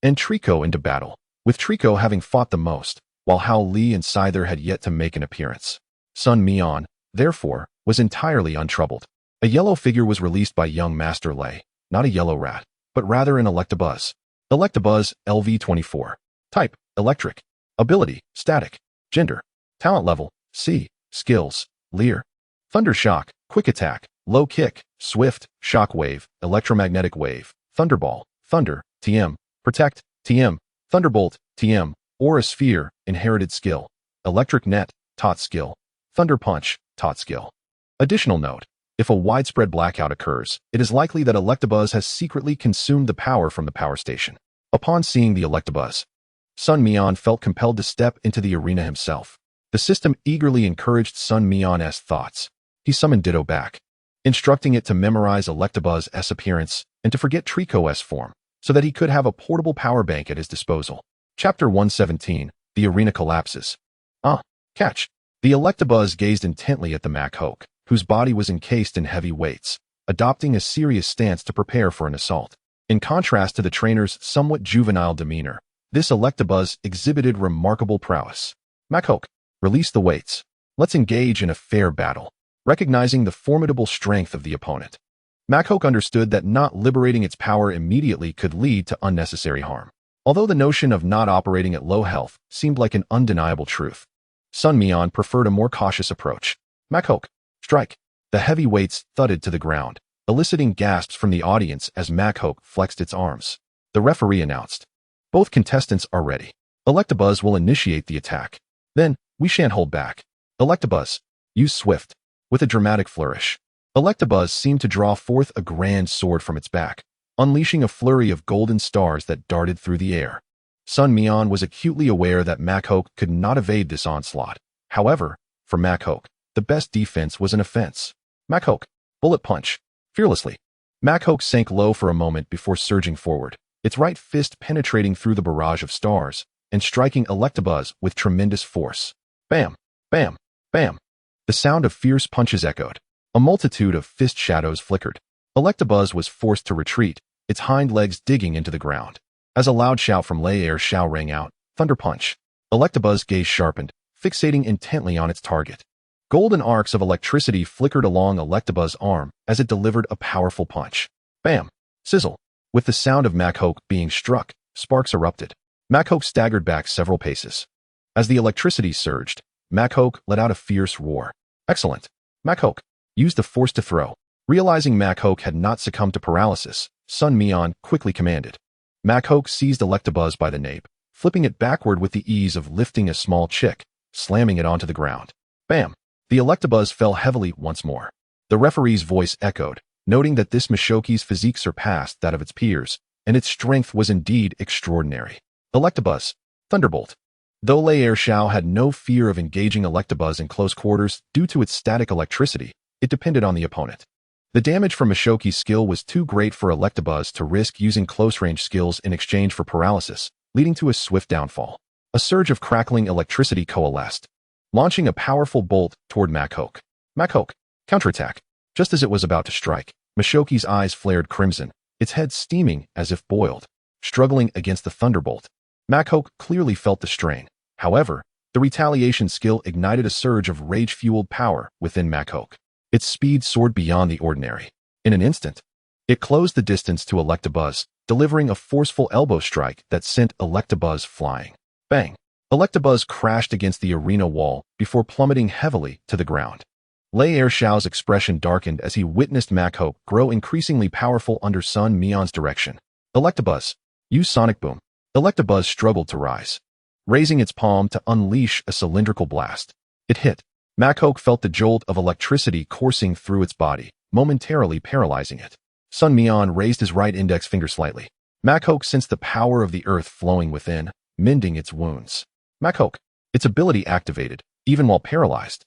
and Trico into battle, with Trico having fought the most, while Hao Li and Scyther had yet to make an appearance. Sun Mian, therefore, was entirely untroubled. A yellow figure was released by young Master Lei, not a yellow rat, but rather an Electabuzz. Electabuzz LV24. Type, Electric. Ability, Static. Gender, Talent Level, C. Skills, Leer. Thunder Shock, Quick Attack, Low Kick, Swift, Shock Wave, Electromagnetic Wave, Thunderball, Thunder, TM, Protect, TM, Thunderbolt, TM, Aura Sphere, Inherited Skill, Electric Net, Taught Skill, Thunder Punch, Taught Skill. Additional note, if a widespread blackout occurs, it is likely that Electabuzz has secretly consumed the power from the power station. Upon seeing the Electabuzz, Sun Mian felt compelled to step into the arena himself. The system eagerly encouraged Sun Mian's thoughts. He summoned Ditto back, instructing it to memorize Electabuzz's appearance and to forget Trico's form, so that he could have a portable power bank at his disposal. Chapter 117, The Arena Collapses. Catch. The Electabuzz gazed intently at the Machoke, whose body was encased in heavy weights, adopting a serious stance to prepare for an assault. In contrast to the trainer's somewhat juvenile demeanor, this Electabuzz exhibited remarkable prowess. Machoke, release the weights. Let's engage in a fair battle. Recognizing the formidable strength of the opponent, Machoke understood that not liberating its power immediately could lead to unnecessary harm. Although the notion of not operating at low health seemed like an undeniable truth, Sun Mian preferred a more cautious approach. Machoke, strike. The heavy weights thudded to the ground, eliciting gasps from the audience as Machoke flexed its arms. The referee announced, both contestants are ready. Electabuzz will initiate the attack. Then, we shan't hold back. Electabuzz, use Swift. With a dramatic flourish, Electabuzz seemed to draw forth a grand sword from its back, unleashing a flurry of golden stars that darted through the air. Sun Mian was acutely aware that Machoke could not evade this onslaught. However, for Machoke, the best defense was an offense. Machoke, bullet punch. Fearlessly. Machoke sank low for a moment before surging forward, its right fist penetrating through the barrage of stars and striking Electabuzz with tremendous force. Bam! Bam! Bam! The sound of fierce punches echoed. A multitude of fist shadows flickered. Electabuzz was forced to retreat, its hind legs digging into the ground. As a loud shout from Lei Shao rang out, Thunder Punch. Electabuzz gaze sharpened, fixating intently on its target. Golden arcs of electricity flickered along Electabuzz's arm as it delivered a powerful punch. Bam! Sizzle! With the sound of Machoke being struck, sparks erupted. Machoke staggered back several paces. As the electricity surged, Machoke let out a fierce roar. Excellent. Machoke, use the force to throw. Realizing Machoke had not succumbed to paralysis, Sun Mian quickly commanded. Machoke seized Electabuzz by the nape, flipping it backward with the ease of lifting a small chick, slamming it onto the ground. Bam! The Electabuzz fell heavily once more. The referee's voice echoed, noting that this Machoke's physique surpassed that of its peers, and its strength was indeed extraordinary. Electabuzz, Thunderbolt. Though Lei Shao had no fear of engaging Electabuzz in close quarters due to its static electricity, it depended on the opponent. The damage from Machoke's skill was too great for Electabuzz to risk using close-range skills in exchange for paralysis, leading to a swift downfall. A surge of crackling electricity coalesced, launching a powerful bolt toward Machoke. Machoke, counterattack. Just as it was about to strike, Machoke's eyes flared crimson, its head steaming as if boiled, struggling against the thunderbolt. Machoke clearly felt the strain. However, the retaliation skill ignited a surge of rage-fueled power within Machoke. Its speed soared beyond the ordinary. In an instant, it closed the distance to Electabuzz, delivering a forceful elbow strike that sent Electabuzz flying. Bang! Electabuzz crashed against the arena wall before plummeting heavily to the ground. Lei Shao's expression darkened as he witnessed Machoke grow increasingly powerful under Sun Mian's direction. Electabuzz, use Sonic Boom. Electabuzz struggled to rise, raising its palm to unleash a cylindrical blast. It hit. Machoke felt the jolt of electricity coursing through its body, momentarily paralyzing it. Sun Mian raised his right index finger slightly. Machoke sensed the power of the earth flowing within, mending its wounds. Machoke, its ability activated, even while paralyzed.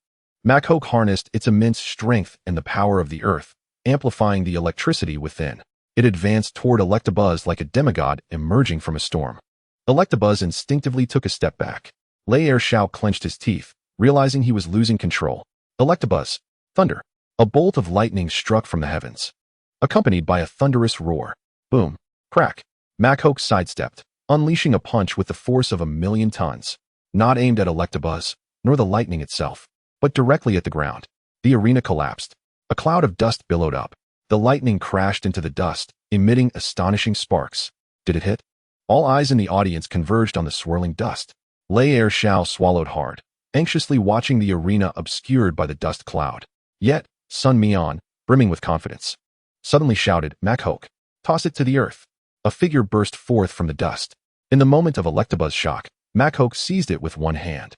Machoke harnessed its immense strength and the power of the earth, amplifying the electricity within. It advanced toward Electabuzz like a demigod emerging from a storm. Electabuzz instinctively took a step back. Lei Shao clenched his teeth, realizing he was losing control. Electabuzz. Thunder. A bolt of lightning struck from the heavens, accompanied by a thunderous roar. Boom. Crack. Machoke sidestepped, unleashing a punch with the force of 1,000,000 tons, not aimed at Electabuzz, nor the lightning itself, but directly at the ground. The arena collapsed. A cloud of dust billowed up. The lightning crashed into the dust, emitting astonishing sparks. Did it hit? All eyes in the audience converged on the swirling dust. Lei Er Xiao swallowed hard, anxiously watching the arena obscured by the dust cloud. Yet, Sun Mian, brimming with confidence, suddenly shouted, "Machoke, toss it to the earth." A figure burst forth from the dust. In the moment of Electabuzz's shock, Machoke seized it with one hand.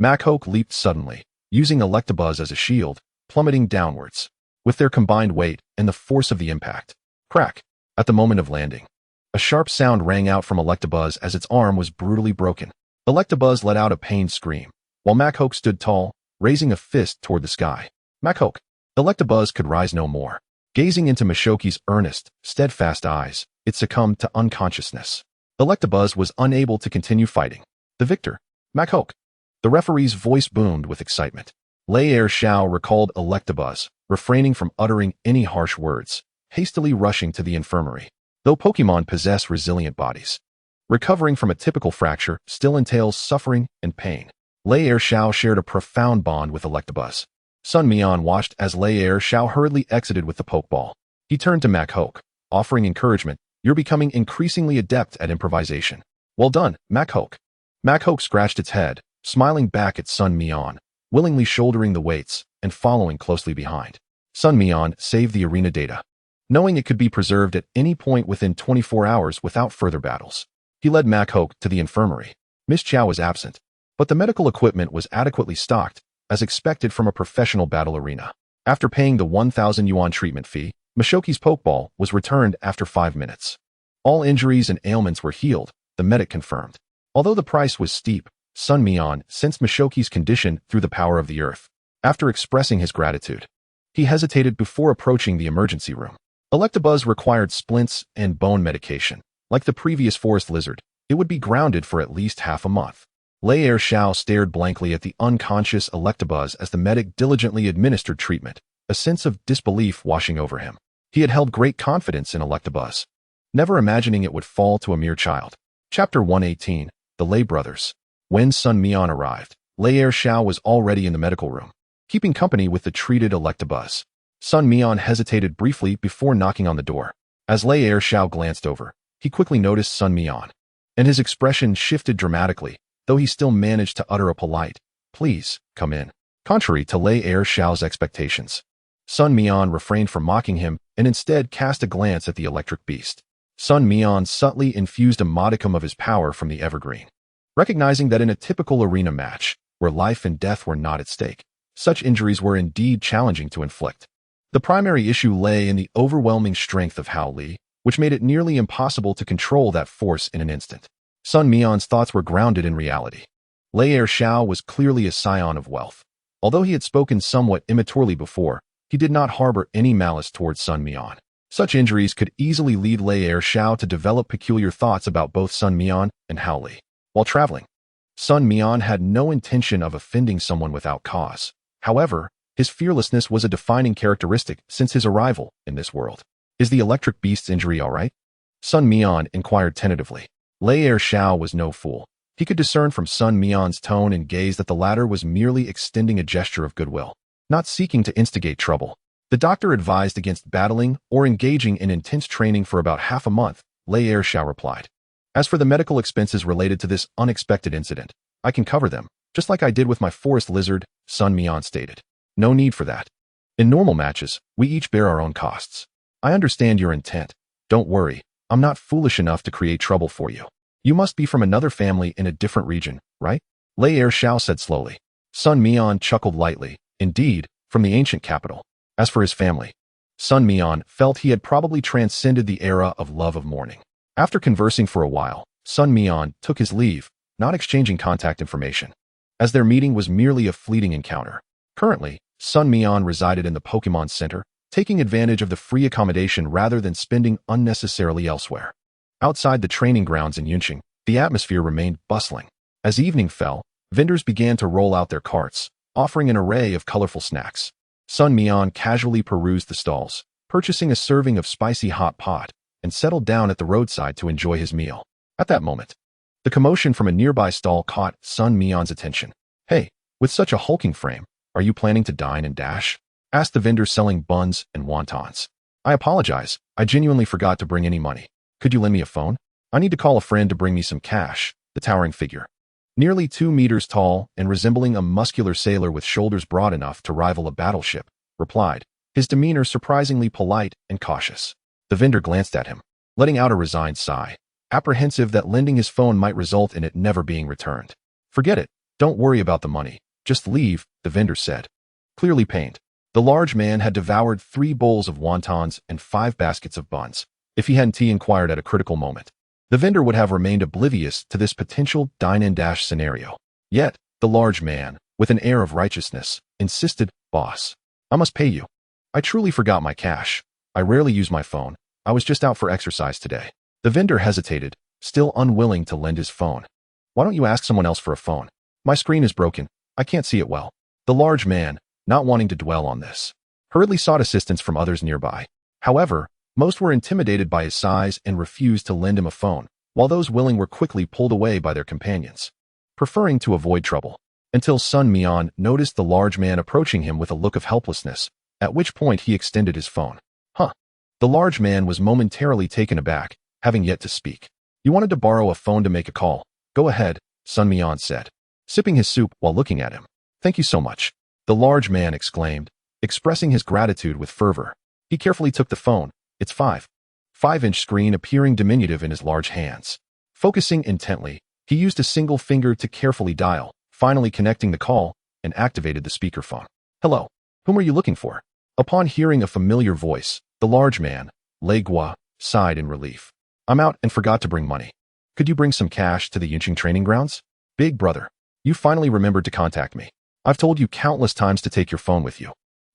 Machoke leaped suddenly, using Electabuzz as a shield, plummeting downwards. With their combined weight and the force of the impact. Crack! At the moment of landing, a sharp sound rang out from Electabuzz as its arm was brutally broken. Electabuzz let out a pained scream, while Machoke stood tall, raising a fist toward the sky. Machoke! Electabuzz could rise no more. Gazing into Machoke's earnest, steadfast eyes, it succumbed to unconsciousness. Electabuzz was unable to continue fighting. The victor, Machoke. The referee's voice boomed with excitement. Lei Er Xiao recalled Electabuzz, refraining from uttering any harsh words, hastily rushing to the infirmary. Though Pokémon possess resilient bodies, recovering from a typical fracture still entails suffering and pain. Lei Er Xiao shared a profound bond with Electabuzz. Sun Mian watched as Lei Er Xiao hurriedly exited with the Pokeball. He turned to Machoke, offering encouragement. "You're becoming increasingly adept at improvisation. Well done, Machoke." Machoke scratched its head, smiling back at Sun Mian, willingly shouldering the weights and following closely behind. Sun Mian saved the arena data, knowing it could be preserved at any point within 24 hours without further battles. He led Machoke to the infirmary. Miss Chow was absent, but the medical equipment was adequately stocked, as expected from a professional battle arena. After paying the 1,000 yuan treatment fee, Machoke's Pokeball was returned after 5 minutes. All injuries and ailments were healed, the medic confirmed. Although the price was steep, Sun Mian sensed Machoke's condition through the power of the earth. After expressing his gratitude, he hesitated before approaching the emergency room. Electabuzz required splints and bone medication. Like the previous forest lizard, it would be grounded for at least half a month. Lei Er Xiao stared blankly at the unconscious Electabuzz as the medic diligently administered treatment, a sense of disbelief washing over him. He had held great confidence in Electabuzz, never imagining it would fall to a mere child. Chapter 118, The Lei Brothers. When Sun Mian arrived, Lei Er Xiao was already in the medical room, keeping company with the treated Electabuzz. Sun Mian hesitated briefly before knocking on the door. As Lei Er Xiao glanced over, he quickly noticed Sun Mian, and his expression shifted dramatically, though he still managed to utter a polite, "Please, come in." Contrary to Lei Er Xiao's expectations, Sun Mian refrained from mocking him and instead cast a glance at the electric beast. Sun Mian subtly infused a modicum of his power from the evergreen, recognizing that in a typical arena match, where life and death were not at stake, such injuries were indeed challenging to inflict. The primary issue lay in the overwhelming strength of Hao Li, which made it nearly impossible to control that force in an instant. Sun Mian's thoughts were grounded in reality. Lei Er Xiao was clearly a scion of wealth. Although he had spoken somewhat immaturely before, he did not harbor any malice towards Sun Mian. Such injuries could easily lead Lei Er Xiao to develop peculiar thoughts about both Sun Mian and Hao Li. While traveling, Sun Mian had no intention of offending someone without cause. However, his fearlessness was a defining characteristic since his arrival in this world. "Is the electric beast's injury all right?" Sun Mian inquired tentatively. Lei Er Xiao was no fool. He could discern from Sun Mian's tone and gaze that the latter was merely extending a gesture of goodwill, not seeking to instigate trouble. The doctor advised against battling or engaging in intense training for about half a month, Lei Er Xiao replied. "As for the medical expenses related to this unexpected incident, I can cover them, just like I did with my forest lizard," Sun Mian stated. "No need for that. In normal matches, we each bear our own costs. I understand your intent. Don't worry, I'm not foolish enough to create trouble for you. You must be from another family in a different region, right?" Lei Er Xiao said slowly. Sun Mian chuckled lightly. "Indeed, from the ancient capital." As for his family, Sun Mian felt he had probably transcended the era of love of mourning. After conversing for a while, Sun Mian took his leave, not exchanging contact information, as their meeting was merely a fleeting encounter. Currently, Sun Mian resided in the Pokémon Center, taking advantage of the free accommodation rather than spending unnecessarily elsewhere. Outside the training grounds in Yunqing, the atmosphere remained bustling. As evening fell, vendors began to roll out their carts, offering an array of colorful snacks. Sun Mian casually perused the stalls, purchasing a serving of spicy hot pot, and settled down at the roadside to enjoy his meal. At that moment, the commotion from a nearby stall caught Sun Mian's attention. "Hey, with such a hulking frame, are you planning to dine and dash?" asked the vendor selling buns and wontons. "I apologize, I genuinely forgot to bring any money. Could you lend me a phone? I need to call a friend to bring me some cash." The towering figure, nearly 2 meters tall and resembling a muscular sailor with shoulders broad enough to rival a battleship, replied, his demeanor surprisingly polite and cautious. The vendor glanced at him, letting out a resigned sigh, apprehensive that lending his phone might result in it never being returned. "Forget it, don't worry about the money, just leave," the vendor said, clearly pained. The large man had devoured 3 bowls of wontons and 5 baskets of buns. If he hadn't inquired at a critical moment, the vendor would have remained oblivious to this potential dine-and-dash scenario. Yet, the large man, with an air of righteousness, insisted, "Boss, I must pay you. I truly forgot my cash. I rarely use my phone. I was just out for exercise today." The vendor hesitated, still unwilling to lend his phone. "Why don't you ask someone else for a phone? My screen is broken. I can't see it well." The large man, not wanting to dwell on this, hurriedly sought assistance from others nearby. However, most were intimidated by his size and refused to lend him a phone, while those willing were quickly pulled away by their companions, preferring to avoid trouble, until Sun Mian noticed the large man approaching him with a look of helplessness, at which point he extended his phone. "Huh." The large man was momentarily taken aback, having yet to speak. "You wanted to borrow a phone to make a call. Go ahead," Sun Mian said, sipping his soup while looking at him. "Thank you so much," the large man exclaimed, expressing his gratitude with fervor. He carefully took the phone, its 5.5-inch screen appearing diminutive in his large hands. Focusing intently, he used a single finger to carefully dial, finally connecting the call, and activated the speakerphone. "Hello, whom are you looking for?" Upon hearing a familiar voice, the large man, Rayquaza, sighed in relief. "I'm out and forgot to bring money. Could you bring some cash to the Yunqing training grounds?" "Big brother, you finally remembered to contact me. I've told you countless times to take your phone with you.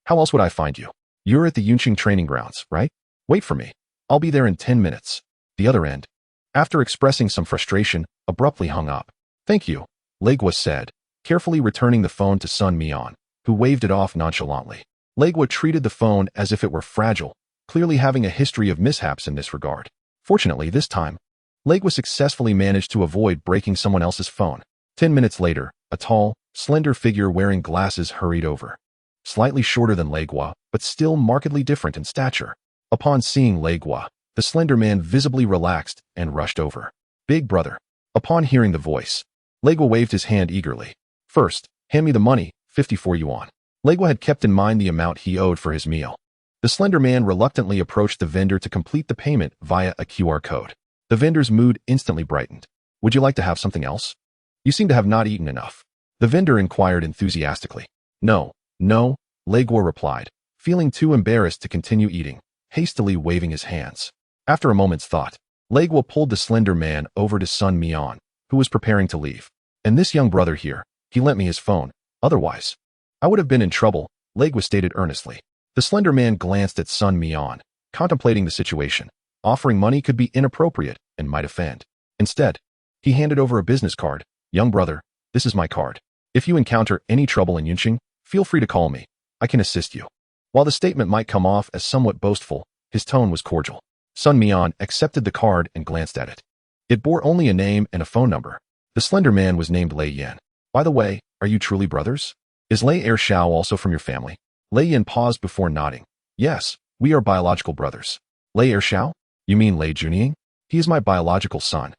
How else would I find you? You're at the Yunqing training grounds, right? Wait for me. I'll be there in 10 minutes. The other end, after expressing some frustration, abruptly hung up. "Thank you," Rayquaza said, carefully returning the phone to Sun Mian, who waved it off nonchalantly. Rayquaza treated the phone as if it were fragile, clearly having a history of mishaps in this regard. Fortunately, this time, Rayquaza successfully managed to avoid breaking someone else's phone. 10 minutes later, a tall, slender figure wearing glasses hurried over. Slightly shorter than Rayquaza, but still markedly different in stature. Upon seeing Rayquaza, the slender man visibly relaxed and rushed over. "Big brother." Upon hearing the voice, Rayquaza waved his hand eagerly. "First, hand me the money, 54 yuan. Rayquaza had kept in mind the amount he owed for his meal. The slender man reluctantly approached the vendor to complete the payment via a QR code. The vendor's mood instantly brightened. "Would you like to have something else? You seem to have not eaten enough." The vendor inquired enthusiastically. No, Rayquaza replied, feeling too embarrassed to continue eating, hastily waving his hands. After a moment's thought, Rayquaza pulled the slender man over to Sun Mian, who was preparing to leave. "And this young brother here, he lent me his phone. Otherwise, I would have been in trouble," Rayquaza stated earnestly. The slender man glanced at Sun Mian, contemplating the situation. Offering money could be inappropriate and might offend. Instead, he handed over a business card. "Young brother, this is my card. If you encounter any trouble in Yunqing, feel free to call me. I can assist you." While the statement might come off as somewhat boastful, his tone was cordial. Sun Mian accepted the card and glanced at it. It bore only a name and a phone number. The slender man was named Lei Yan. "By the way, are you truly brothers? Is Lei Xiao also from your family?" Lei Yan paused before nodding. "Yes, we are biological brothers." "Lei Xiao? You mean Lei Junying? He is my biological son."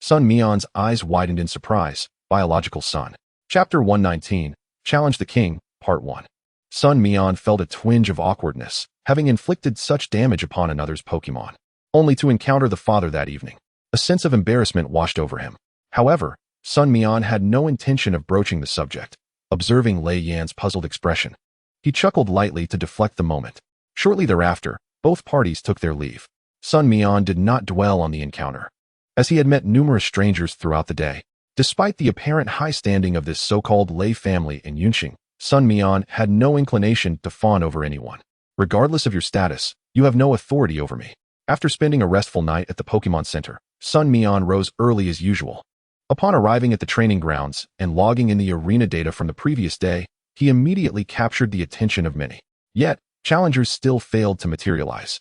Sun Mian's eyes widened in surprise. Biological son. Chapter 119, Challenge the King, Part 1. Sun Mian felt a twinge of awkwardness, having inflicted such damage upon another's Pokemon, only to encounter the father that evening. A sense of embarrassment washed over him. However, Sun Mian had no intention of broaching the subject. Observing Lei Yan's puzzled expression, he chuckled lightly to deflect the moment. Shortly thereafter, both parties took their leave. Sun Mian did not dwell on the encounter, as he had met numerous strangers throughout the day. Despite the apparent high standing of this so-called Lei family in Yunqing, Sun Mian had no inclination to fawn over anyone. "Regardless of your status, you have no authority over me." After spending a restful night at the Pokemon Center, Sun Mian rose early as usual. Upon arriving at the training grounds and logging in the arena data from the previous day, he immediately captured the attention of many. Yet, challengers still failed to materialize.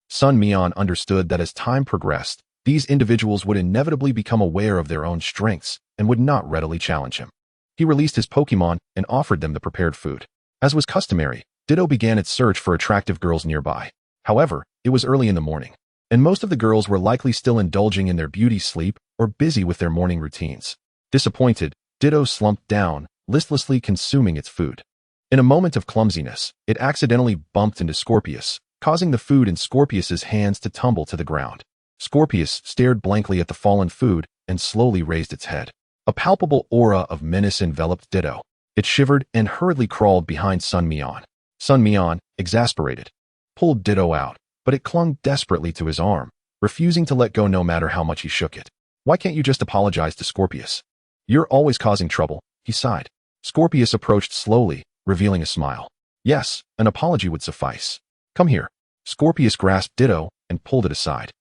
Sun Mian understood that as time progressed, these individuals would inevitably become aware of their own strengths and would not readily challenge him. He released his Pokémon and offered them the prepared food. As was customary, Ditto began its search for attractive girls nearby. However, it was early in the morning, and most of the girls were likely still indulging in their beauty sleep or busy with their morning routines. Disappointed, Ditto slumped down, listlessly consuming its food. In a moment of clumsiness, it accidentally bumped into Scorpius, causing the food in Scorpius's hands to tumble to the ground. Scorpius stared blankly at the fallen food and slowly raised its head. A palpable aura of menace enveloped Ditto. It shivered and hurriedly crawled behind Sun Mian. Sun Mian, exasperated, pulled Ditto out, but it clung desperately to his arm, refusing to let go no matter how much he shook it. Why can't you just apologize to Scorpius? You're always causing trouble, he sighed. Scorpius approached slowly, revealing a smile. Yes, an apology would suffice. Come here. Scorpius grasped Ditto and pulled it aside.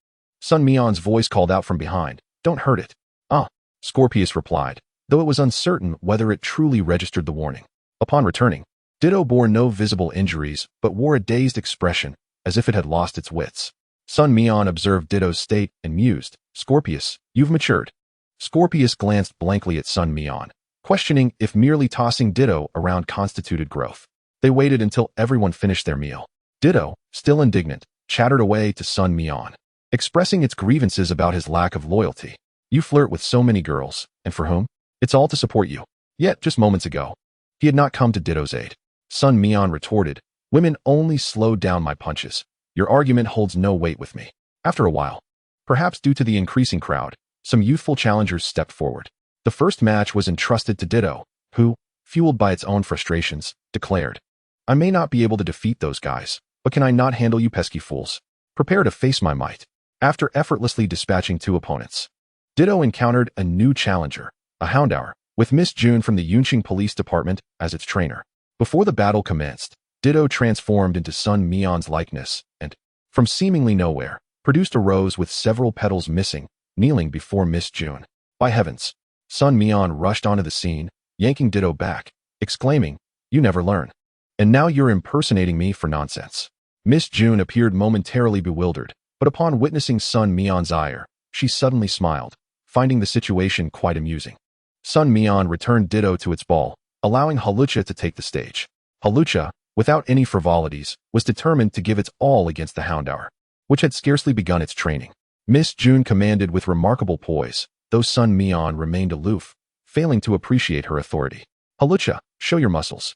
Sun Mian's voice called out from behind, Don't hurt it. Ah, Scorpius replied, though it was uncertain whether it truly registered the warning. Upon returning, Ditto bore no visible injuries but wore a dazed expression, as if it had lost its wits. Sun Mian observed Ditto's state and mused, Scorpius, you've matured. Scorpius glanced blankly at Sun Mian, questioning if merely tossing Ditto around constituted growth. They waited until everyone finished their meal. Ditto, still indignant, chattered away to Sun Mian, expressing its grievances about his lack of loyalty. You flirt with so many girls, and for whom? It's all to support you. Yet, just moments ago, he had not come to Ditto's aid. Sun Mian retorted, Women only slowed down my punches. Your argument holds no weight with me. After a while, perhaps due to the increasing crowd, some youthful challengers stepped forward. The first match was entrusted to Ditto, who, fueled by its own frustrations, declared, I may not be able to defeat those guys, but can I not handle you pesky fools? Prepare to face my might. After effortlessly dispatching 2 opponents, Ditto encountered a new challenger, a Houndour, with Miss June from the Yunqing Police Department as its trainer. Before the battle commenced, Ditto transformed into Sun Mian's likeness and, from seemingly nowhere, produced a rose with several petals missing, kneeling before Miss June. By heavens! Sun Mian rushed onto the scene, yanking Ditto back, exclaiming, You never learn. And now you're impersonating me for nonsense. Miss June appeared momentarily bewildered, but upon witnessing Sun Mian's ire, she suddenly smiled, finding the situation quite amusing. Sun Mian returned Ditto to its ball, allowing Hawlucha to take the stage. Hawlucha, without any frivolities, was determined to give its all against the Houndour, which had scarcely begun its training. Miss June commanded with remarkable poise, though Sun Mian remained aloof, failing to appreciate her authority. Hawlucha, show your muscles.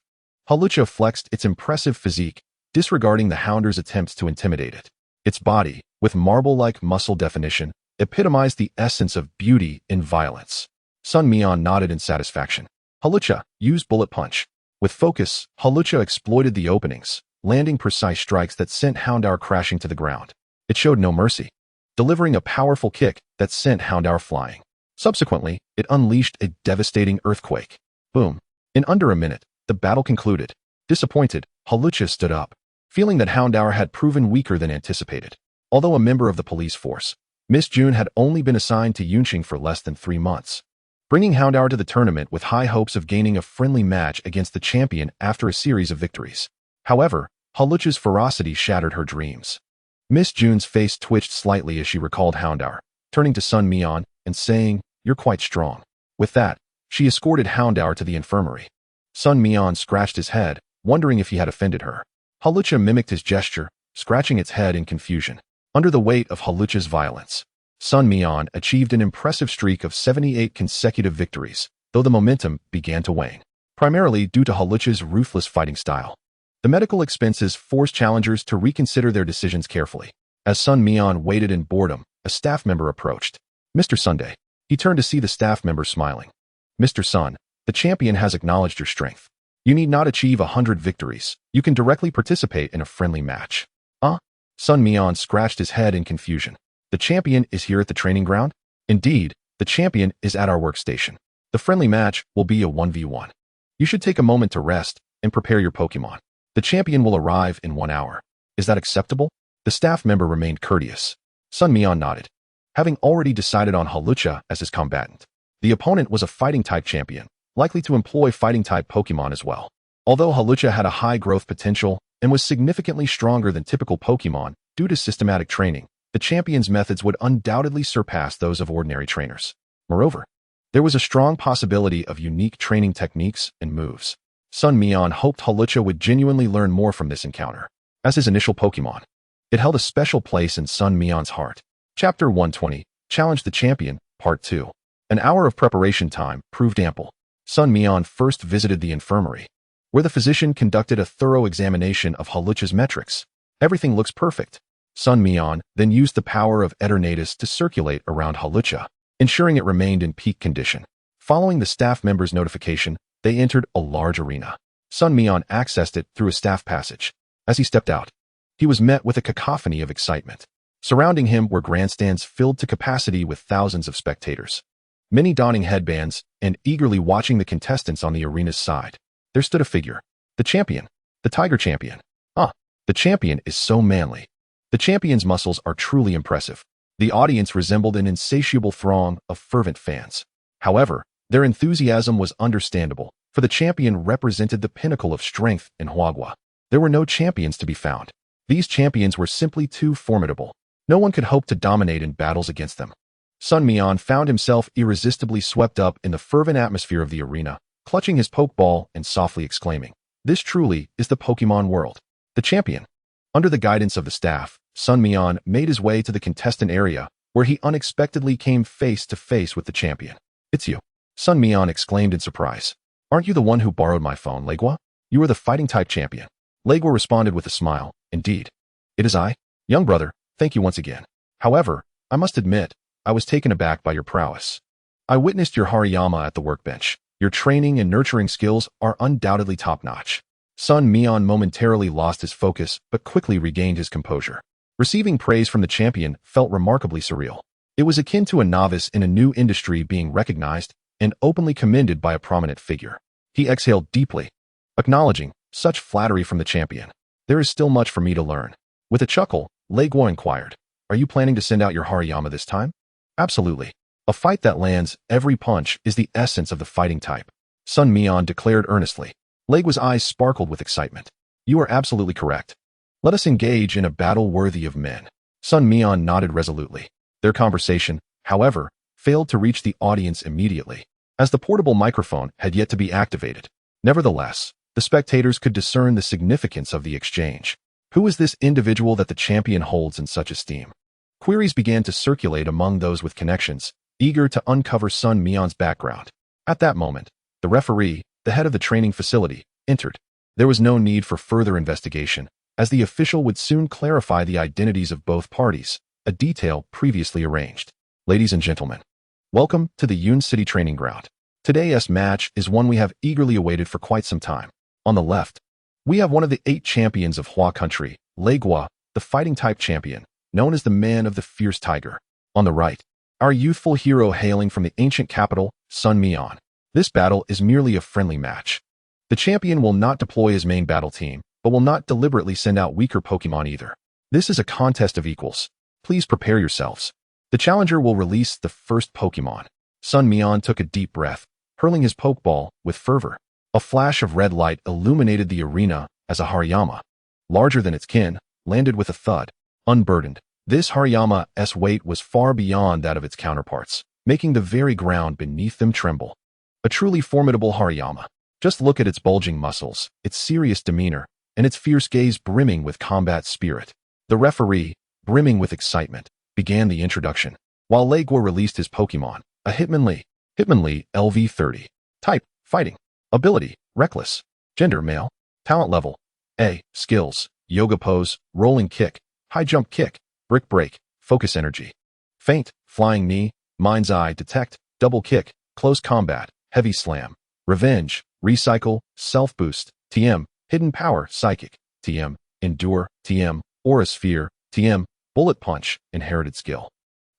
Hawlucha flexed its impressive physique, disregarding the Houndour's attempts to intimidate it. Its body, with marble-like muscle definition, epitomized the essence of beauty in violence. Sun Mian nodded in satisfaction. Hawlucha, use Bullet Punch. With focus, Hawlucha exploited the openings, landing precise strikes that sent Houndour crashing to the ground. It showed no mercy, delivering a powerful kick that sent Houndour flying. Subsequently, it unleashed a devastating earthquake. Boom. In under a minute, the battle concluded. Disappointed, Hawlucha stood up, feeling that Houndour had proven weaker than anticipated. Although a member of the police force, Miss June had only been assigned to Yunqing for less than 3 months, bringing Houndour to the tournament with high hopes of gaining a friendly match against the champion after a series of victories. However, Hawlucha's ferocity shattered her dreams. Miss June's face twitched slightly as she recalled Houndour, turning to Sun Mian and saying, You're quite strong. With that, she escorted Houndour to the infirmary. Sun Mian scratched his head, wondering if he had offended her. Hawlucha mimicked his gesture, scratching its head in confusion. Under the weight of Hawlucha's violence, Sun Mian achieved an impressive streak of 78 consecutive victories, though the momentum began to wane, primarily due to Hawlucha's ruthless fighting style. The medical expenses forced challengers to reconsider their decisions carefully. As Sun Mian waited in boredom, a staff member approached. Mr. Sunday. He turned to see the staff member smiling. Mr. Sun, the champion has acknowledged your strength. You need not achieve 100 victories. You can directly participate in a friendly match. Sun Mian scratched his head in confusion. The champion is here at the training ground? Indeed, the champion is at our workstation. The friendly match will be a 1v1. You should take a moment to rest and prepare your Pokémon. The champion will arrive in 1 hour. Is that acceptable? The staff member remained courteous. Sun Mian nodded. Having already decided on Hawlucha as his combatant, the opponent was a fighting-type champion, likely to employ fighting-type Pokémon as well. Although Hawlucha had a high growth potential and was significantly stronger than typical Pokémon due to systematic training, the champion's methods would undoubtedly surpass those of ordinary trainers. Moreover, there was a strong possibility of unique training techniques and moves. Sun Mian hoped Hawlucha would genuinely learn more from this encounter. As his initial Pokémon, it held a special place in Sun Mian's heart. Chapter 120, Challenge the Champion, Part 2. An hour of preparation time proved ample. Sun Mian first visited the infirmary, where the physician conducted a thorough examination of Hawlucha's metrics. Everything looks perfect. Sun Mian then used the power of Eternatus to circulate around Hawlucha, ensuring it remained in peak condition. Following the staff member's notification, they entered a large arena. Sun Mian accessed it through a staff passage. As he stepped out, he was met with a cacophony of excitement. Surrounding him were grandstands filled to capacity with thousands of spectators, many donning headbands and eagerly watching the contestants on the arena's side. There stood a figure. The champion. The Tiger Champion. The champion is so manly. The champion's muscles are truly impressive. The audience resembled an insatiable throng of fervent fans. However, their enthusiasm was understandable, for the champion represented the pinnacle of strength in Huagua. There were no champions to be found. These champions were simply too formidable. No one could hope to dominate in battles against them. Sun Mian found himself irresistibly swept up in the fervent atmosphere of the arena, clutching his Pokeball and softly exclaiming, "This truly is the Pokemon world." The champion. Under the guidance of the staff, Sun Mian made his way to the contestant area, where he unexpectedly came face to face with the champion. "It's you," Sun Mian exclaimed in surprise. "Aren't you the one who borrowed my phone, Legua? You are the fighting-type champion." Legua responded with a smile. "Indeed. It is I. Young brother, thank you once again. However, I must admit, I was taken aback by your prowess. I witnessed your Hariyama at the workbench. Your training and nurturing skills are undoubtedly top-notch." Sun Mian momentarily lost his focus, but quickly regained his composure. Receiving praise from the champion felt remarkably surreal. It was akin to a novice in a new industry being recognized and openly commended by a prominent figure. He exhaled deeply, acknowledging such flattery from the champion. "There is still much for me to learn." With a chuckle, Legua inquired, "Are you planning to send out your Hariyama this time?" "Absolutely. A fight that lands every punch is the essence of the fighting type," Sun Mian declared earnestly. Legua's eyes sparkled with excitement. "You are absolutely correct. Let us engage in a battle worthy of men." Sun Mian nodded resolutely. Their conversation, however, failed to reach the audience immediately, as the portable microphone had yet to be activated. Nevertheless, the spectators could discern the significance of the exchange. Who is this individual that the champion holds in such esteem? Queries began to circulate among those with connections, eager to uncover Sun Mian's background. At that moment, the referee, the head of the training facility, entered. There was no need for further investigation, as the official would soon clarify the identities of both parties, a detail previously arranged. "Ladies and gentlemen, welcome to the Yun City Training Ground. Today's match is one we have eagerly awaited for quite some time. On the left, we have one of the 8 champions of Hua country, Legua, the fighting-type champion, known as the Man of the Fierce Tiger. On the right, our youthful hero hailing from the ancient capital, Sun Mian. This battle is merely a friendly match. The champion will not deploy his main battle team, but will not deliberately send out weaker Pokemon either. This is a contest of equals. Please prepare yourselves. The challenger will release the first Pokemon." Sun Mian took a deep breath, hurling his Pokeball with fervor. A flash of red light illuminated the arena as a Hariyama, larger than its kin, landed with a thud. Unburdened, this Hariyama's weight was far beyond that of its counterparts, making the very ground beneath them tremble. A truly formidable Hariyama. Just look at its bulging muscles, its serious demeanor, and its fierce gaze brimming with combat spirit. The referee, brimming with excitement, began the introduction, while Legua released his Pokemon, a Hitmonlee. Hitmonlee LV30. Type, Fighting. Ability, Reckless. Gender, Male. Talent level, A. Skills, Yoga Pose, Rolling Kick, High Jump Kick, Brick Break, Focus Energy. Feint, Flying Knee, Mind's Eye, Detect, Double Kick, Close Combat, Heavy Slam. Revenge, Recycle, Self Boost, TM, Hidden Power, Psychic, TM, Endure, TM, Aura Sphere, TM, Bullet Punch, Inherited Skill.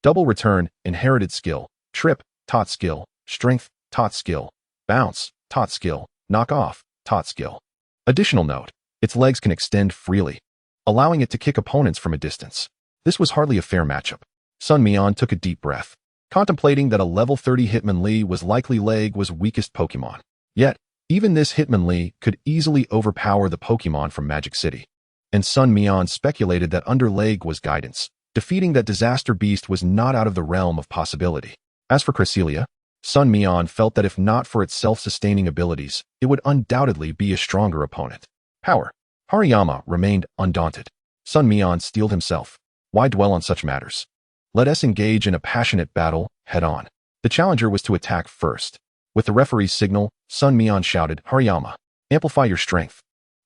Double Return, Inherited Skill, Trip, Taught Skill, Strength, Taught Skill, Bounce, Taught Skill, Knock Off, Taught Skill. Additional note, its legs can extend freely, allowing it to kick opponents from a distance. This was hardly a fair matchup. Sun Mian took a deep breath, contemplating that a level 30 Hitmonlee was likely Legua's weakest Pokemon. Yet, Even this Hitmonlee could easily overpower the Pokémon from Magic City. And Sun Mian speculated that under Leg was guidance. Defeating that disaster beast was not out of the realm of possibility. As for Cresselia, Sun Mian felt that if not for its self-sustaining abilities, it would undoubtedly be a stronger opponent. Power. Hariyama remained undaunted. Sun Mian steeled himself. Why dwell on such matters? Let us engage in a passionate battle, head-on. The challenger was to attack first. With the referee's signal, Sun Mian shouted, Hariyama, amplify your strength.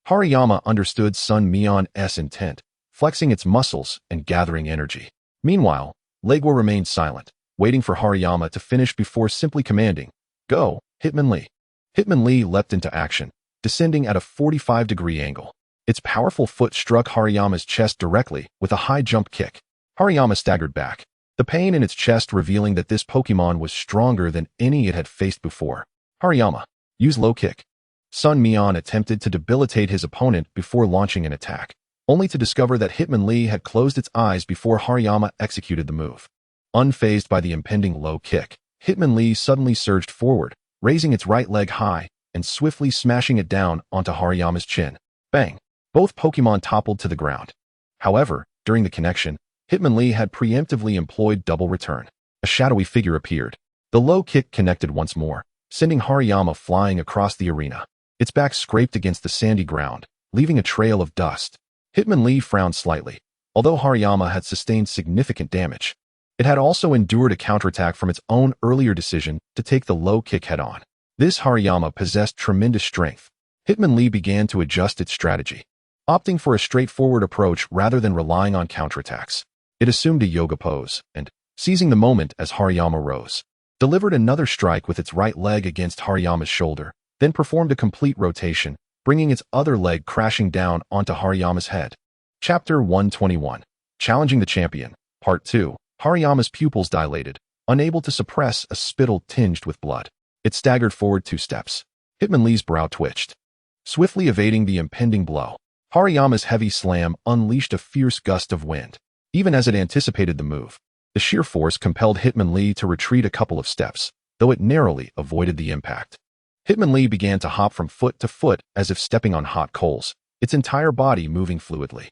Hariyama understood Sun Mian's intent, flexing its muscles and gathering energy. Meanwhile, Legua remained silent, waiting for Hariyama to finish before simply commanding, Go, Hitmonlee. Hitmonlee leapt into action, descending at a 45-degree angle. Its powerful foot struck Hariyama's chest directly with a high jump kick. Hariyama staggered back, the pain in its chest revealing that this Pokémon was stronger than any it had faced before. Hariyama, use low kick. Sun Mian attempted to debilitate his opponent before launching an attack, only to discover that Hitmonlee had closed its eyes before Hariyama executed the move. Unfazed by the impending low kick, Hitmonlee suddenly surged forward, raising its right leg high and swiftly smashing it down onto Hariyama's chin. Bang! Both Pokémon toppled to the ground. However, during the connection, Hitmonlee had preemptively employed double return. A shadowy figure appeared. The low kick connected once more, sending Hariyama flying across the arena. Its back scraped against the sandy ground, leaving a trail of dust. Hitmonlee frowned slightly. Although Hariyama had sustained significant damage, it had also endured a counterattack from its own earlier decision to take the low kick head-on. This Hariyama possessed tremendous strength. Hitmonlee began to adjust its strategy, opting for a straightforward approach rather than relying on counterattacks. It assumed a yoga pose and, seizing the moment as Hariyama rose, delivered another strike with its right leg against Hariyama's shoulder, then performed a complete rotation, bringing its other leg crashing down onto Hariyama's head. Chapter 121. Challenging the Champion, Part 2. Hariyama's pupils dilated, unable to suppress a spittle tinged with blood. It staggered forward 2 steps. Hitmonlee's brow twitched. Swiftly evading the impending blow, Hariyama's heavy slam unleashed a fierce gust of wind. Even as it anticipated the move, the sheer force compelled Hitmonlee to retreat a couple of steps, though it narrowly avoided the impact. Hitmonlee began to hop from foot to foot as if stepping on hot coals, its entire body moving fluidly.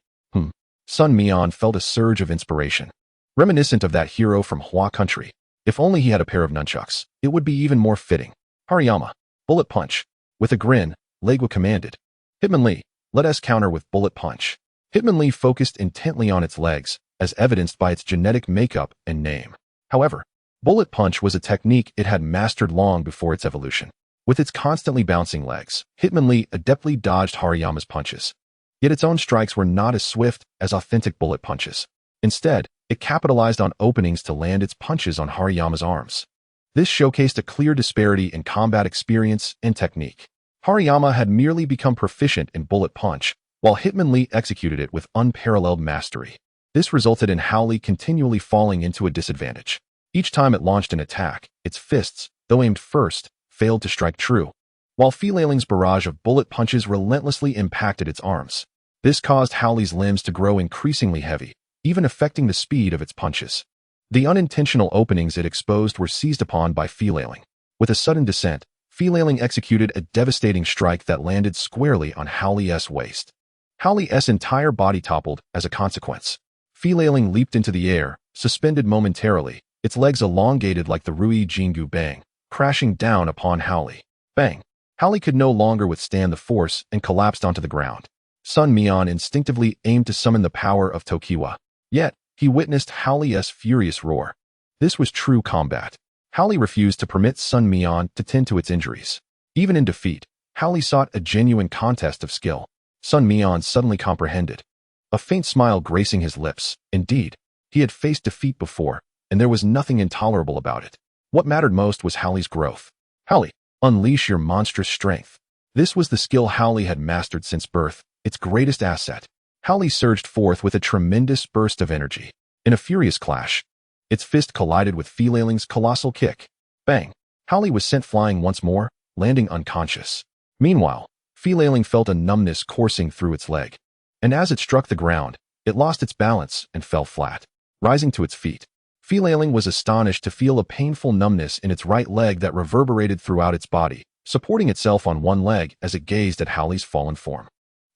Sun Mian felt a surge of inspiration. Reminiscent of that hero from Hua country. If only he had a pair of nunchucks, it would be even more fitting. Hariyama, bullet punch. With a grin, Legua commanded. Hitmonlee, let us counter with bullet punch. Hitmonlee focused intently on its legs, as evidenced by its genetic makeup and name. However, bullet punch was a technique it had mastered long before its evolution. With its constantly bouncing legs, Hitmonlee adeptly dodged Hariyama's punches. Yet its own strikes were not as swift as authentic bullet punches. Instead, it capitalized on openings to land its punches on Hariyama's arms. This showcased a clear disparity in combat experience and technique. Hariyama had merely become proficient in bullet punch, while Hitmonlee executed it with unparalleled mastery. This resulted in Howley continually falling into a disadvantage. Each time it launched an attack, its fists, though aimed first, failed to strike true, while Felaling's barrage of bullet punches relentlessly impacted its arms. This caused Howley's limbs to grow increasingly heavy, even affecting the speed of its punches. The unintentional openings it exposed were seized upon by Felaling. With a sudden descent, Felaling executed a devastating strike that landed squarely on Howley's waist. Howley's entire body toppled as a consequence. Felaling leaped into the air, suspended momentarily, its legs elongated like the Rui Jingu Bang, crashing down upon Howley. Bang! Howley could no longer withstand the force and collapsed onto the ground. Sun Mian instinctively aimed to summon the power of Tokiwa. Yet, he witnessed Howley's furious roar. This was true combat. Howley refused to permit Sun Mian to tend to its injuries. Even in defeat, Howley sought a genuine contest of skill. Sun Mian suddenly comprehended. A faint smile gracing his lips. Indeed, he had faced defeat before, and there was nothing intolerable about it. What mattered most was Howley's growth. Howley, unleash your monstrous strength. This was the skill Howley had mastered since birth, its greatest asset. Howley surged forth with a tremendous burst of energy. In a furious clash, its fist collided with Felaling's colossal kick. Bang! Howley was sent flying once more, landing unconscious. Meanwhile, Felaling felt a numbness coursing through its leg. And as it struck the ground, it lost its balance and fell flat. Rising to its feet, Felaling was astonished to feel a painful numbness in its right leg that reverberated throughout its body, supporting itself on one leg as it gazed at Howley's fallen form.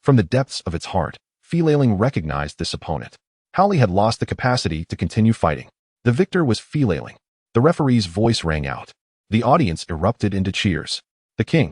From the depths of its heart, Feeling recognized this opponent. Howley had lost the capacity to continue fighting. The victor was Feeling. The referee's voice rang out. The audience erupted into cheers. The king.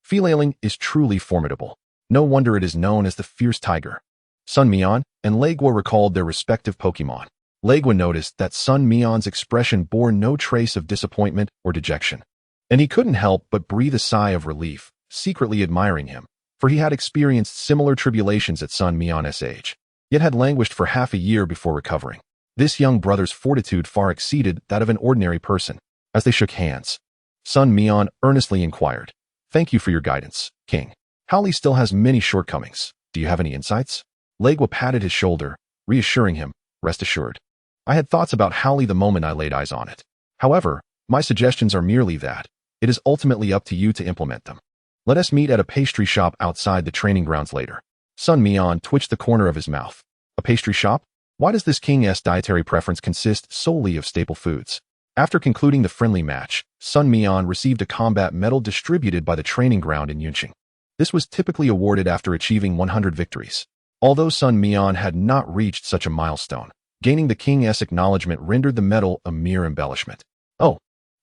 Feeling is truly formidable. No wonder it is known as the fierce tiger. Sun Mian and Legua recalled their respective Pokemon. Legua noticed that Sun Mian's expression bore no trace of disappointment or dejection, and he couldn't help but breathe a sigh of relief, secretly admiring him, for he had experienced similar tribulations at Sun Mian's age, yet had languished for half a year before recovering. This young brother's fortitude far exceeded that of an ordinary person. As they shook hands, Sun Mian earnestly inquired, "Thank you for your guidance, King. Howley still has many shortcomings. Do you have any insights?" Legua patted his shoulder, reassuring him, "Rest assured. I had thoughts about Howley the moment I laid eyes on it. However, my suggestions are merely that. It is ultimately up to you to implement them. Let us meet at a pastry shop outside the training grounds later." Sun Mian twitched the corner of his mouth. "A pastry shop? Why does this king's dietary preference consist solely of staple foods?" After concluding the friendly match, Sun Mian received a combat medal distributed by the training ground in Yunqing. This was typically awarded after achieving 100 victories. Although Sun Mian had not reached such a milestone, gaining the king's acknowledgement rendered the medal a mere embellishment.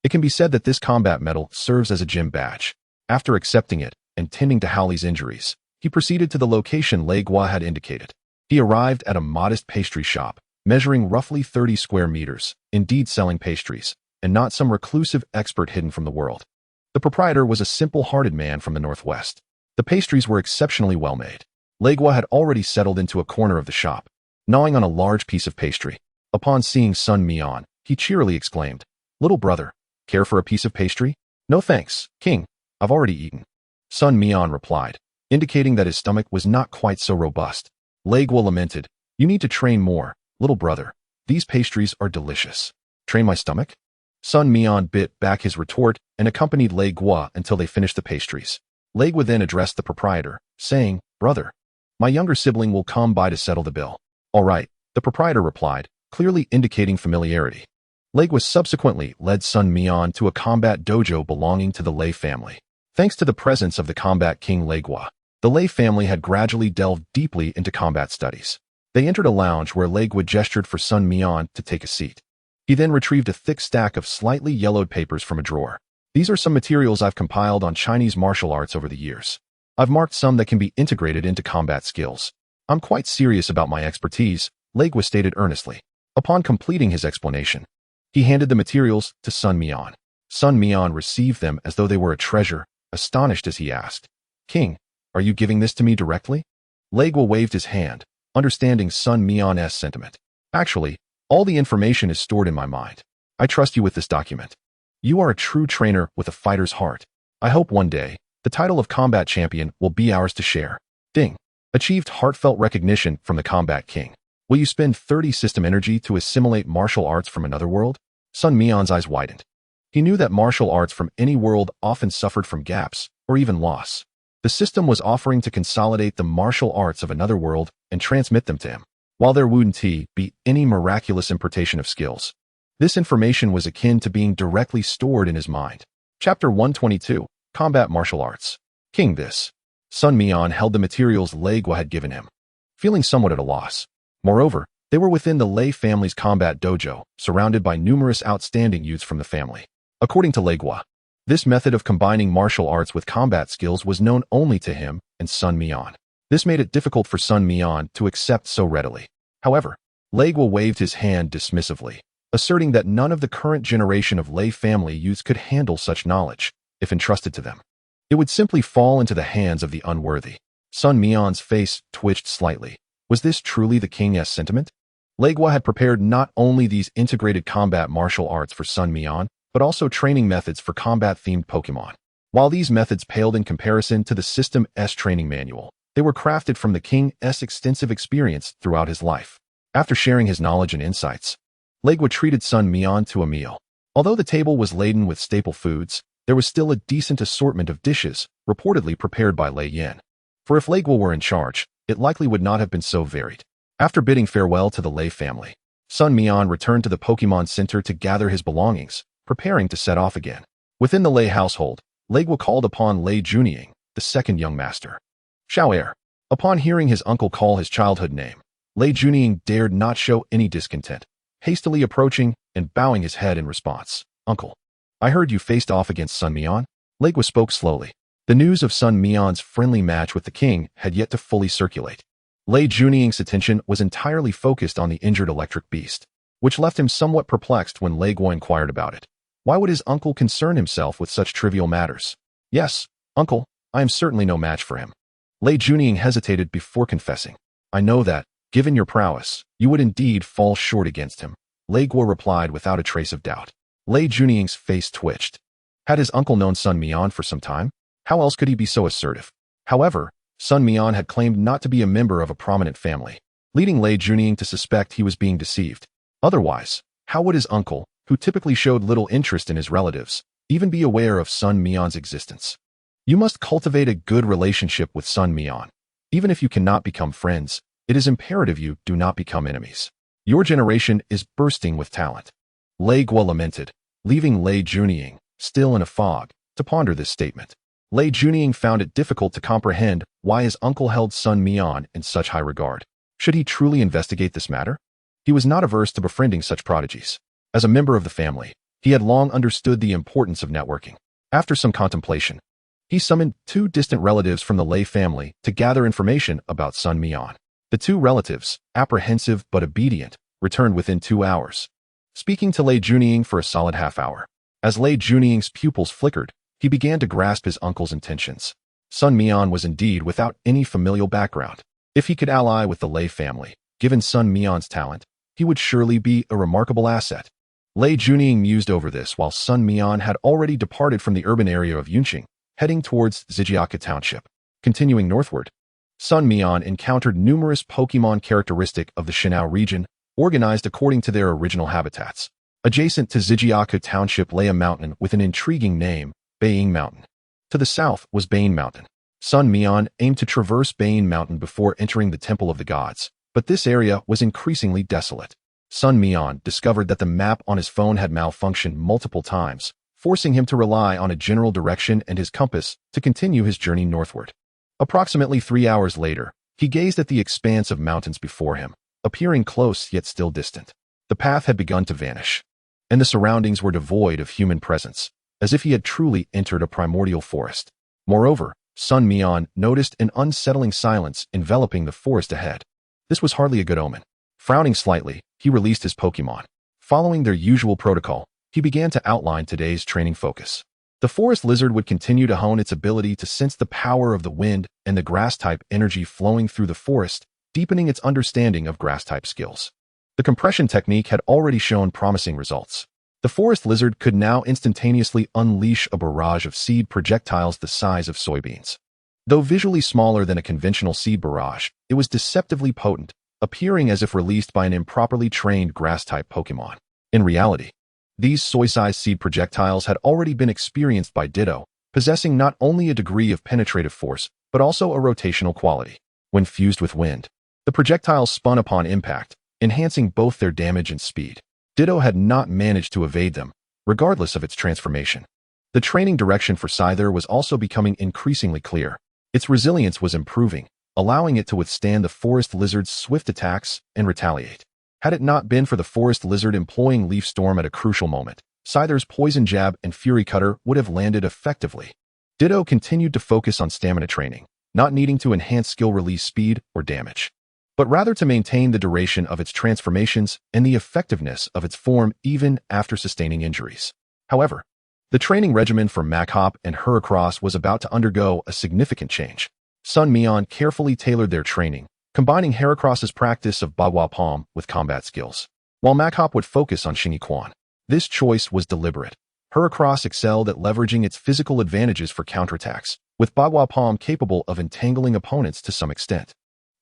It can be said that this combat medal serves as a gym badge. After accepting it and tending to Howley's injuries, he proceeded to the location Legua had indicated. He arrived at a modest pastry shop, measuring roughly 30 square meters, indeed selling pastries, and not some reclusive expert hidden from the world. The proprietor was a simple-hearted man from the northwest. The pastries were exceptionally well made. Legua had already settled into a corner of the shop, gnawing on a large piece of pastry. Upon seeing Sun Mian, he cheerily exclaimed, "Little brother, care for a piece of pastry?" "No thanks, King. I've already eaten." Sun Mian replied, indicating that his stomach was not quite so robust. Legua lamented, "You need to train more, little brother. These pastries are delicious." "Train my stomach?" Sun Mian bit back his retort and accompanied Legua until they finished the pastries. Legua then addressed the proprietor, saying, "Brother, my younger sibling will come by to settle the bill." "All right," the proprietor replied, clearly indicating familiarity. Legua subsequently led Sun Mian to a combat dojo belonging to the Lei family. Thanks to the presence of the combat king Legua, the Lei family had gradually delved deeply into combat studies. They entered a lounge where Legua gestured for Sun Mian to take a seat. He then retrieved a thick stack of slightly yellowed papers from a drawer. "These are some materials I've compiled on Chinese martial arts over the years. I've marked some that can be integrated into combat skills. I'm quite serious about my expertise," Legua stated earnestly. Upon completing his explanation, he handed the materials to Sun Mian. Sun Mian received them as though they were a treasure, astonished as he asked, "King, are you giving this to me directly?" Legua waved his hand, understanding Sun Mian's sentiment. "Actually, all the information is stored in my mind. I trust you with this document. You are a true trainer with a fighter's heart. I hope one day, the title of combat champion will be ours to share." Ding. Achieved heartfelt recognition from the combat king. "Will you spend 30 system energy to assimilate martial arts from another world?" Sun Mian's eyes widened. He knew that martial arts from any world often suffered from gaps, or even loss. The system was offering to consolidate the martial arts of another world and transmit them to him, while there wouldn't be any miraculous importation of skills. This information was akin to being directly stored in his mind. Chapter 122, Combat Martial Arts. "King, this." Sun Mian held the materials Legua had given him, feeling somewhat at a loss. Moreover, they were within the Lei family's combat dojo, surrounded by numerous outstanding youths from the family. According to Legua, this method of combining martial arts with combat skills was known only to him and Sun Mian. This made it difficult for Sun Mian to accept so readily. However, Legua waved his hand dismissively, asserting that none of the current generation of Lei family youths could handle such knowledge, if entrusted to them. It would simply fall into the hands of the unworthy. Sun Mian's face twitched slightly. Was this truly the king's sentiment? Legua had prepared not only these integrated combat martial arts for Sun Mian, but also training methods for combat-themed Pokemon. While these methods paled in comparison to the system's training manual, they were crafted from the king's extensive experience throughout his life. After sharing his knowledge and insights, Legua treated Sun Mian to a meal. Although the table was laden with staple foods, there was still a decent assortment of dishes, reportedly prepared by Lei Yin. For if Legua were in charge, it likely would not have been so varied. After bidding farewell to the Lei family, Sun Mian returned to the Pokemon Center to gather his belongings, preparing to set off again. Within the Lei household, Legua called upon Lei Junying, the second young master. Xiao. Upon hearing his uncle call his childhood name, Lei Junying dared not show any discontent, hastily approaching and bowing his head in response. Uncle, I heard you faced off against Sun Mian? Legua spoke slowly. The news of Sun Mian's friendly match with the king had yet to fully circulate. Lei Junying's attention was entirely focused on the injured electric beast, which left him somewhat perplexed when Legua inquired about it. Why would his uncle concern himself with such trivial matters? Yes, uncle, I am certainly no match for him. Lei Junying hesitated before confessing. I know that, given your prowess, you would indeed fall short against him. Legua replied without a trace of doubt. Lei Junying's face twitched. Had his uncle known Sun Mian for some time? How else could he be so assertive? However, Sun Mian had claimed not to be a member of a prominent family, leading Lei Junying to suspect he was being deceived. Otherwise, how would his uncle, who typically showed little interest in his relatives, even be aware of Sun Mian's existence? You must cultivate a good relationship with Sun Mian. Even if you cannot become friends, it is imperative you do not become enemies. Your generation is bursting with talent. Legua lamented, leaving Lei Junying, still in a fog, to ponder this statement. Lei Junying found it difficult to comprehend why his uncle held Sun Mian in such high regard. Should he truly investigate this matter? He was not averse to befriending such prodigies. As a member of the family, he had long understood the importance of networking. After some contemplation, he summoned 2 distant relatives from the Lei family to gather information about Sun Mian. The 2 relatives, apprehensive but obedient, returned within 2 hours, speaking to Lei Junying for a solid half-hour. As Lei Junying's pupils flickered, he began to grasp his uncle's intentions. Sun Mian was indeed without any familial background. If he could ally with the Lei family, given Sun Mian's talent, he would surely be a remarkable asset. Lei Junying mused over this while Sun Mian had already departed from the urban area of Yunqing, heading towards Zijiaka Township. Continuing northward, Sun Mian encountered numerous Pokémon characteristic of the Shinao region, organized according to their original habitats. Adjacent to Zijiaka Township lay a mountain with an intriguing name, Baying Mountain. To the south was Bane Mountain. Sun Mian aimed to traverse Bane Mountain before entering the Temple of the Gods, but this area was increasingly desolate. Sun Mian discovered that the map on his phone had malfunctioned multiple times, forcing him to rely on a general direction and his compass to continue his journey northward. Approximately 3 hours later, he gazed at the expanse of mountains before him, appearing close yet still distant. The path had begun to vanish, and the surroundings were devoid of human presence, as if he had truly entered a primordial forest. Moreover, Sun Mian noticed an unsettling silence enveloping the forest ahead. This was hardly a good omen. Frowning slightly, he released his Pokémon. Following their usual protocol, he began to outline today's training focus. The forest lizard would continue to hone its ability to sense the power of the wind and the grass-type energy flowing through the forest, deepening its understanding of grass-type skills. The compression technique had already shown promising results. The forest lizard could now instantaneously unleash a barrage of seed projectiles the size of soybeans. Though visually smaller than a conventional seed barrage, it was deceptively potent, appearing as if released by an improperly trained grass-type Pokémon. In reality, these soy-sized seed projectiles had already been experienced by Ditto, possessing not only a degree of penetrative force, but also a rotational quality. When fused with wind, the projectiles spun upon impact, enhancing both their damage and speed. Ditto had not managed to evade them, regardless of its transformation. The training direction for Scyther was also becoming increasingly clear. Its resilience was improving, allowing it to withstand the forest lizard's swift attacks and retaliate. Had it not been for the forest lizard employing Leaf Storm at a crucial moment, Scyther's Poison Jab and Fury Cutter would have landed effectively. Ditto continued to focus on stamina training, not needing to enhance skill release speed or damage, but rather to maintain the duration of its transformations and the effectiveness of its form even after sustaining injuries. However, the training regimen for Machop and Heracross was about to undergo a significant change. Sun Mian carefully tailored their training, combining Heracross's practice of Bagua Palm with combat skills, while Machop would focus on Xingyi Quan. This choice was deliberate. Heracross excelled at leveraging its physical advantages for counterattacks, with Bagua Palm capable of entangling opponents to some extent.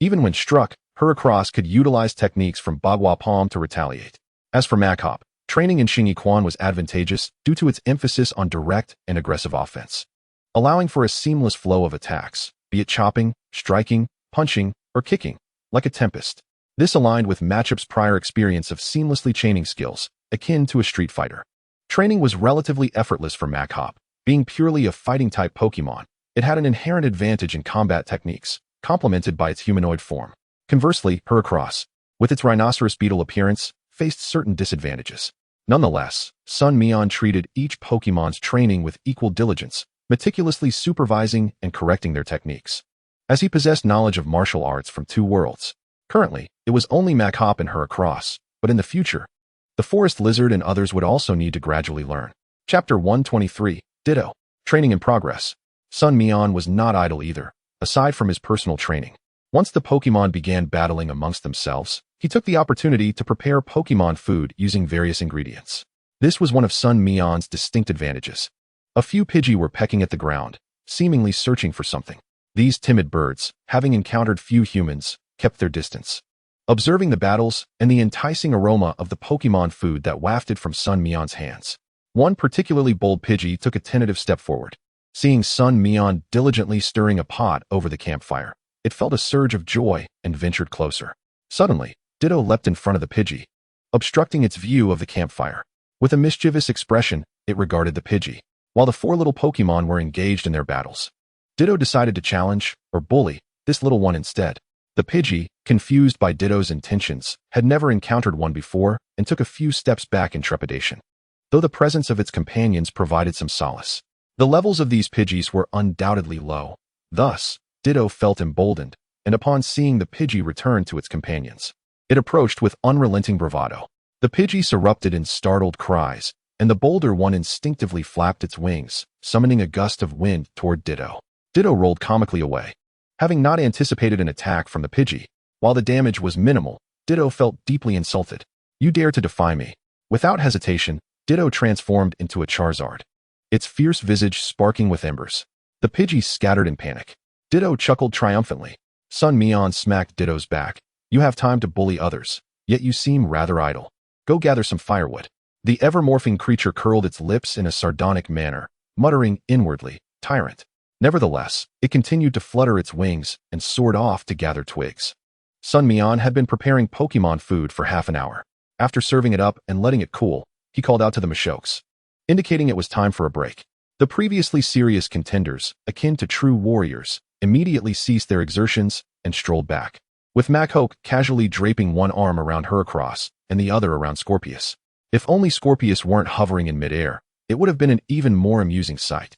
Even when struck, Heracross could utilize techniques from Bagua Palm to retaliate. As for Machop, training in Xingyi Quan was advantageous due to its emphasis on direct and aggressive offense, allowing for a seamless flow of attacks, be it chopping, striking, punching, or kicking, like a tempest. This aligned with Machop's prior experience of seamlessly chaining skills, akin to a street fighter. Training was relatively effortless for Machop, Being purely a fighting-type Pokémon, it had an inherent advantage in combat techniques, complemented by its humanoid form. Conversely, Heracross, with its rhinoceros beetle appearance, faced certain disadvantages. Nonetheless, Sun Mian treated each Pokémon's training with equal diligence, meticulously supervising and correcting their techniques. As he possessed knowledge of martial arts from two worlds, currently, it was only Makhop and Heracross, but in the future, the forest lizard and others would also need to gradually learn. Chapter 123, Ditto. Training in progress. Sun Mian was not idle either, aside from his personal training. Once the Pokémon began battling amongst themselves, he took the opportunity to prepare Pokémon food using various ingredients. This was one of Sun Mian's distinct advantages. A few Pidgey were pecking at the ground, seemingly searching for something. These timid birds, having encountered few humans, kept their distance. Observing the battles and the enticing aroma of the Pokémon food that wafted from Sun Mian's hands, one particularly bold Pidgey took a tentative step forward. Seeing Sun Mian diligently stirring a pot over the campfire, it felt a surge of joy and ventured closer. Suddenly, Ditto leapt in front of the Pidgey, obstructing its view of the campfire. With a mischievous expression, it regarded the Pidgey. While the four little Pokémon were engaged in their battles, Ditto decided to challenge, or bully, this little one instead. The Pidgey, confused by Ditto's intentions, had never encountered one before and took a few steps back in trepidation. Though the presence of its companions provided some solace, the levels of these Pidgeys were undoubtedly low. Thus, Ditto felt emboldened, and upon seeing the Pidgey return to its companions, it approached with unrelenting bravado. The Pidgeys erupted in startled cries, and the bolder one instinctively flapped its wings, summoning a gust of wind toward Ditto. Ditto rolled comically away. Having not anticipated an attack from the Pidgey, while the damage was minimal, Ditto felt deeply insulted. "You dare to defy me?" Without hesitation, Ditto transformed into a Charizard, its fierce visage sparking with embers. The Pidgey scattered in panic. Ditto chuckled triumphantly. Sun Mian smacked Ditto's back. "You have time to bully others, yet you seem rather idle. Go gather some firewood." The ever-morphing creature curled its lips in a sardonic manner, muttering inwardly, "Tyrant." Nevertheless, it continued to flutter its wings and soared off to gather twigs. Sun Mian had been preparing Pokémon food for half an hour. After serving it up and letting it cool, he called out to the Machoks, indicating it was time for a break. The previously serious contenders, akin to true warriors, immediately ceased their exertions and strolled back, with Machoke casually draping one arm around Heracross and the other around Scorpius. If only Scorpius weren't hovering in midair, it would have been an even more amusing sight.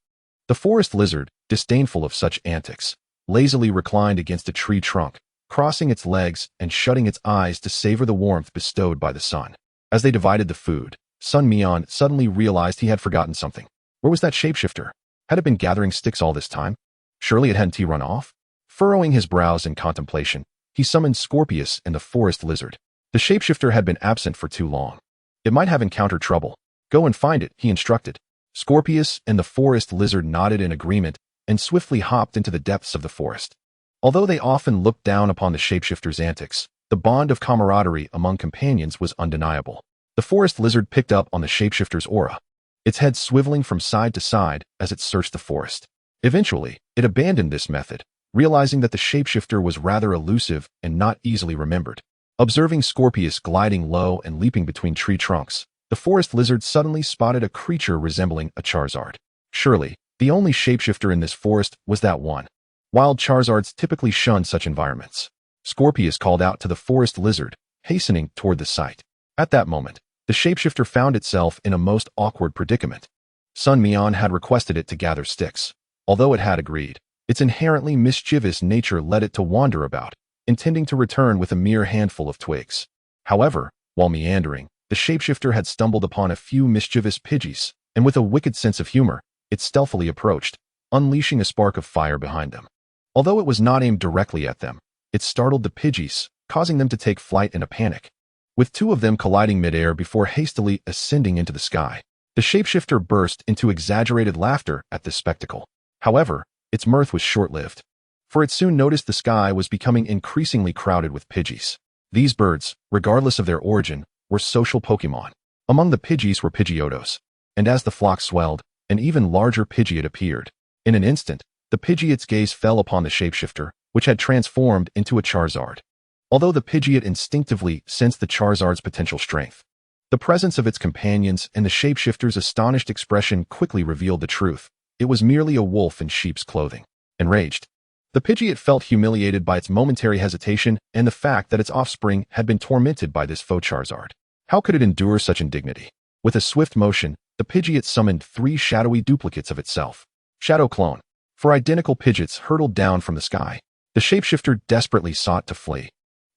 The forest lizard, disdainful of such antics, lazily reclined against a tree trunk, crossing its legs and shutting its eyes to savor the warmth bestowed by the sun. As they divided the food, Sun Mian suddenly realized he had forgotten something. Where was that shapeshifter? Had it been gathering sticks all this time? Surely it hadn't run off? Furrowing his brows in contemplation, he summoned Scorpius and the forest lizard. The shapeshifter had been absent for too long. It might have encountered trouble. "Go and find it," he instructed. Scorpius and the forest lizard nodded in agreement and swiftly hopped into the depths of the forest. Although they often looked down upon the shapeshifter's antics, the bond of camaraderie among companions was undeniable. The forest lizard picked up on the shapeshifter's aura, its head swiveling from side to side as it searched the forest. Eventually, it abandoned this method, realizing that the shapeshifter was rather elusive and not easily remembered. Observing Scorpius gliding low and leaping between tree trunks, the forest lizard suddenly spotted a creature resembling a Charizard. Surely, the only shapeshifter in this forest was that one. Wild Charizards typically shun such environments. Scorpius called out to the forest lizard, hastening toward the site. At that moment, the shapeshifter found itself in a most awkward predicament. Sun Mian had requested it to gather sticks. Although it had agreed, its inherently mischievous nature led it to wander about, intending to return with a mere handful of twigs. However, while meandering, the shapeshifter had stumbled upon a few mischievous Pidgeys, and with a wicked sense of humor, it stealthily approached, unleashing a spark of fire behind them. Although it was not aimed directly at them, it startled the Pidgeys, causing them to take flight in a panic. With two of them colliding midair before hastily ascending into the sky, the shapeshifter burst into exaggerated laughter at this spectacle. However, its mirth was short-lived, for it soon noticed the sky was becoming increasingly crowded with Pidgeys. These birds, regardless of their origin, were social Pokémon. Among the Pidgeys were Pidgeotos, and as the flock swelled, an even larger Pidgeot appeared. In an instant, the Pidgeot's gaze fell upon the shapeshifter, which had transformed into a Charizard. Although the Pidgeot instinctively sensed the Charizard's potential strength, the presence of its companions and the shapeshifter's astonished expression quickly revealed the truth. it was merely a wolf in sheep's clothing. Enraged, the Pidgeot felt humiliated by its momentary hesitation and the fact that its offspring had been tormented by this faux Charizard. How could it endure such indignity? With a swift motion, the Pidgeot summoned 3 shadowy duplicates of itself. Shadow Clone. 4 identical Pidgeots hurtled down from the sky. The shapeshifter desperately sought to flee,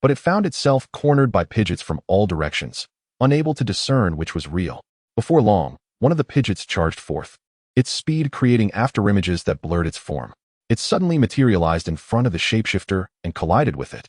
but it found itself cornered by Pidgeots from all directions, unable to discern which was real. Before long, one of the Pidgeots charged forth, its speed creating afterimages that blurred its form. It suddenly materialized in front of the shapeshifter and collided with it,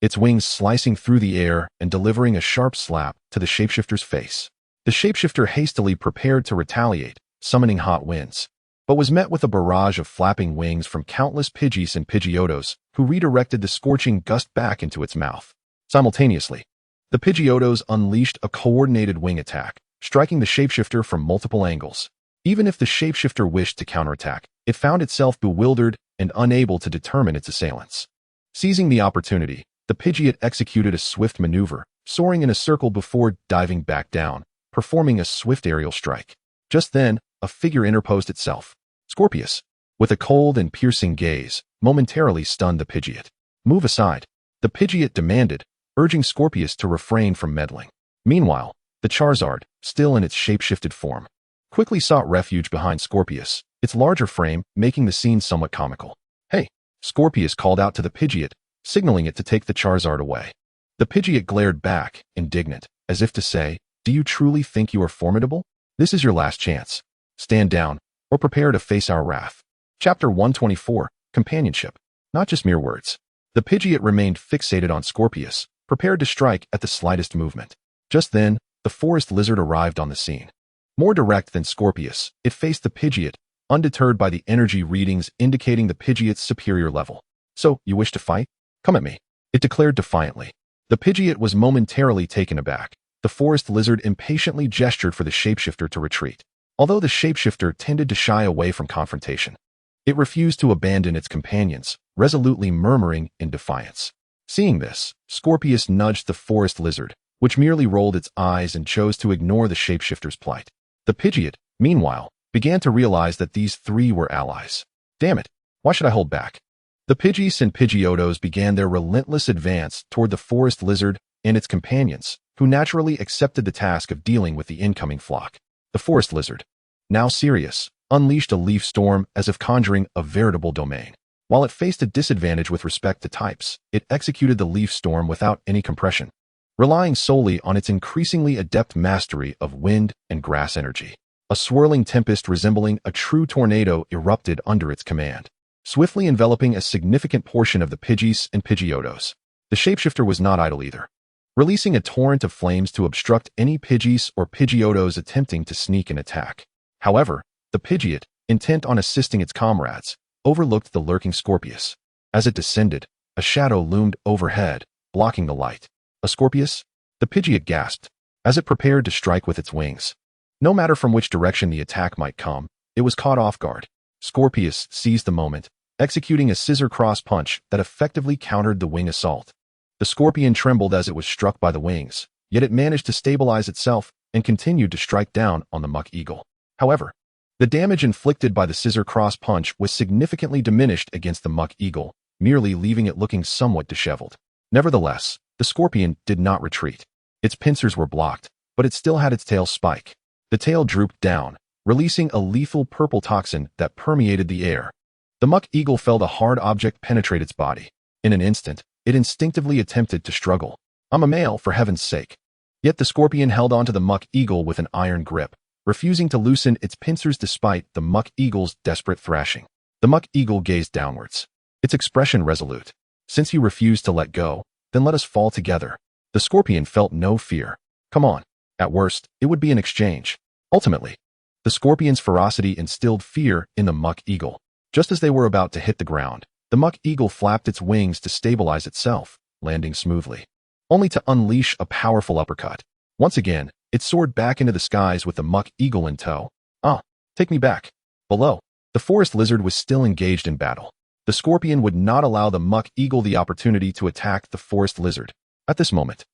its wings slicing through the air and delivering a sharp slap to the shapeshifter's face. The shapeshifter hastily prepared to retaliate, summoning hot winds, but was met with a barrage of flapping wings from countless Pidgeys and Pidgeotos, who redirected the scorching gust back into its mouth. Simultaneously, the Pidgeotos unleashed a coordinated wing attack, striking the shapeshifter from multiple angles. Even if the shapeshifter wished to counterattack, it found itself bewildered and unable to determine its assailants. Seizing the opportunity, the Pidgeot executed a swift maneuver, soaring in a circle before diving back down, performing a swift aerial strike. Just then, a figure interposed itself. Scorpius, with a cold and piercing gaze, momentarily stunned the Pidgeot. Move aside, the Pidgeot demanded, urging Scorpius to refrain from meddling. Meanwhile, the Charizard, still in its shape-shifted form, quickly sought refuge behind Scorpius, its larger frame making the scene somewhat comical. Hey, Scorpius called out to the Pidgeot, signaling it to take the Charizard away. The Pidgeot glared back, indignant, as if to say, do you truly think you are formidable? This is your last chance. Stand down, or prepare to face our wrath. Chapter 124, Companionship. Not just mere words. The Pidgeot remained fixated on Scorpius, prepared to strike at the slightest movement. Just then, the forest lizard arrived on the scene. More direct than Scorpius, it faced the Pidgeot, undeterred by the energy readings indicating the Pidgeot's superior level. So, you wish to fight? Come at me, it declared defiantly. The Pidgeot was momentarily taken aback. The forest lizard impatiently gestured for the shapeshifter to retreat. Although the shapeshifter tended to shy away from confrontation, it refused to abandon its companions, resolutely murmuring in defiance. Seeing this, Scorpius nudged the forest lizard, which merely rolled its eyes and chose to ignore the shapeshifter's plight. The Pidgeot, meanwhile, began to realize that these 3 were allies. Damn it, why should I hold back? The Pidgeys and Pidgeotos began their relentless advance toward the forest lizard and its companions, who naturally accepted the task of dealing with the incoming flock. The forest lizard, now serious, unleashed a leaf storm as if conjuring a veritable domain. While it faced a disadvantage with respect to types, it executed the leaf storm without any compression, relying solely on its increasingly adept mastery of wind and grass energy. A swirling tempest resembling a true tornado erupted under its command, swiftly enveloping a significant portion of the Pidgeys and Pidgeotos. The shapeshifter was not idle either, releasing a torrent of flames to obstruct any Pidgeys or Pidgeotos attempting to sneak an attack. However, the Pidgeot, intent on assisting its comrades, overlooked the lurking Scorpius. As it descended, a shadow loomed overhead, blocking the light. A Scorpius? The Pidgeot gasped, as it prepared to strike with its wings. No matter from which direction the attack might come, it was caught off guard. Scorpius seized the moment, executing a scissor cross punch that effectively countered the wing assault. The scorpion trembled as it was struck by the wings, yet it managed to stabilize itself and continued to strike down on the muck eagle. However, the damage inflicted by the scissor cross punch was significantly diminished against the muck eagle, merely leaving it looking somewhat disheveled. Nevertheless, the scorpion did not retreat. Its pincers were blocked, but it still had its tail spike. The tail drooped down, releasing a lethal purple toxin that permeated the air. The muck eagle felt a hard object penetrate its body. In an instant, it instinctively attempted to struggle. I'm a male, for heaven's sake. Yet the scorpion held onto the muck eagle with an iron grip, refusing to loosen its pincers despite the muck eagle's desperate thrashing. The muck eagle gazed downwards, its expression resolute. Since you refuse to let go, then let us fall together. The scorpion felt no fear. Come on. At worst, it would be an exchange. Ultimately, the scorpion's ferocity instilled fear in the muck eagle. Just as they were about to hit the ground, the muck eagle flapped its wings to stabilize itself, landing smoothly, only to unleash a powerful uppercut. Once again, it soared back into the skies with the muck eagle in tow. Take me back. Below, the forest lizard was still engaged in battle. The scorpion would not allow the muck eagle the opportunity to attack the forest lizard. At this moment,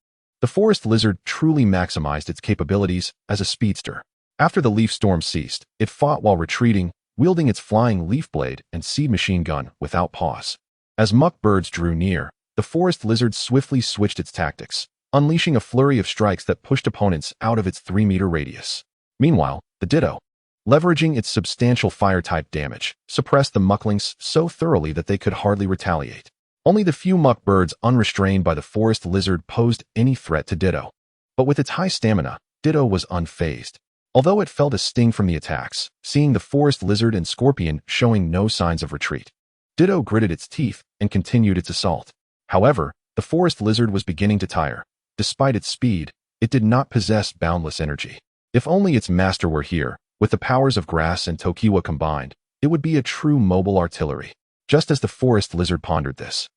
the forest lizard truly maximized its capabilities as a speedster. After the leaf storm ceased, it fought while retreating, wielding its flying leaf blade and seed machine gun without pause. As muck birds drew near, the forest lizard swiftly switched its tactics, unleashing a flurry of strikes that pushed opponents out of its 3-meter radius. Meanwhile, the Ditto, leveraging its substantial fire-type damage, suppressed the mucklings so thoroughly that they could hardly retaliate. Only the few muck birds unrestrained by the forest lizard posed any threat to Ditto. But with its high stamina, Ditto was unfazed. Although it felt a sting from the attacks, seeing the forest lizard and scorpion showing no signs of retreat. Ditto gritted its teeth and continued its assault. However, the forest lizard was beginning to tire. Despite its speed, it did not possess boundless energy. If only its master were here, with the powers of grass and Tokiwa combined, it would be a true mobile artillery. Just as the forest lizard pondered this,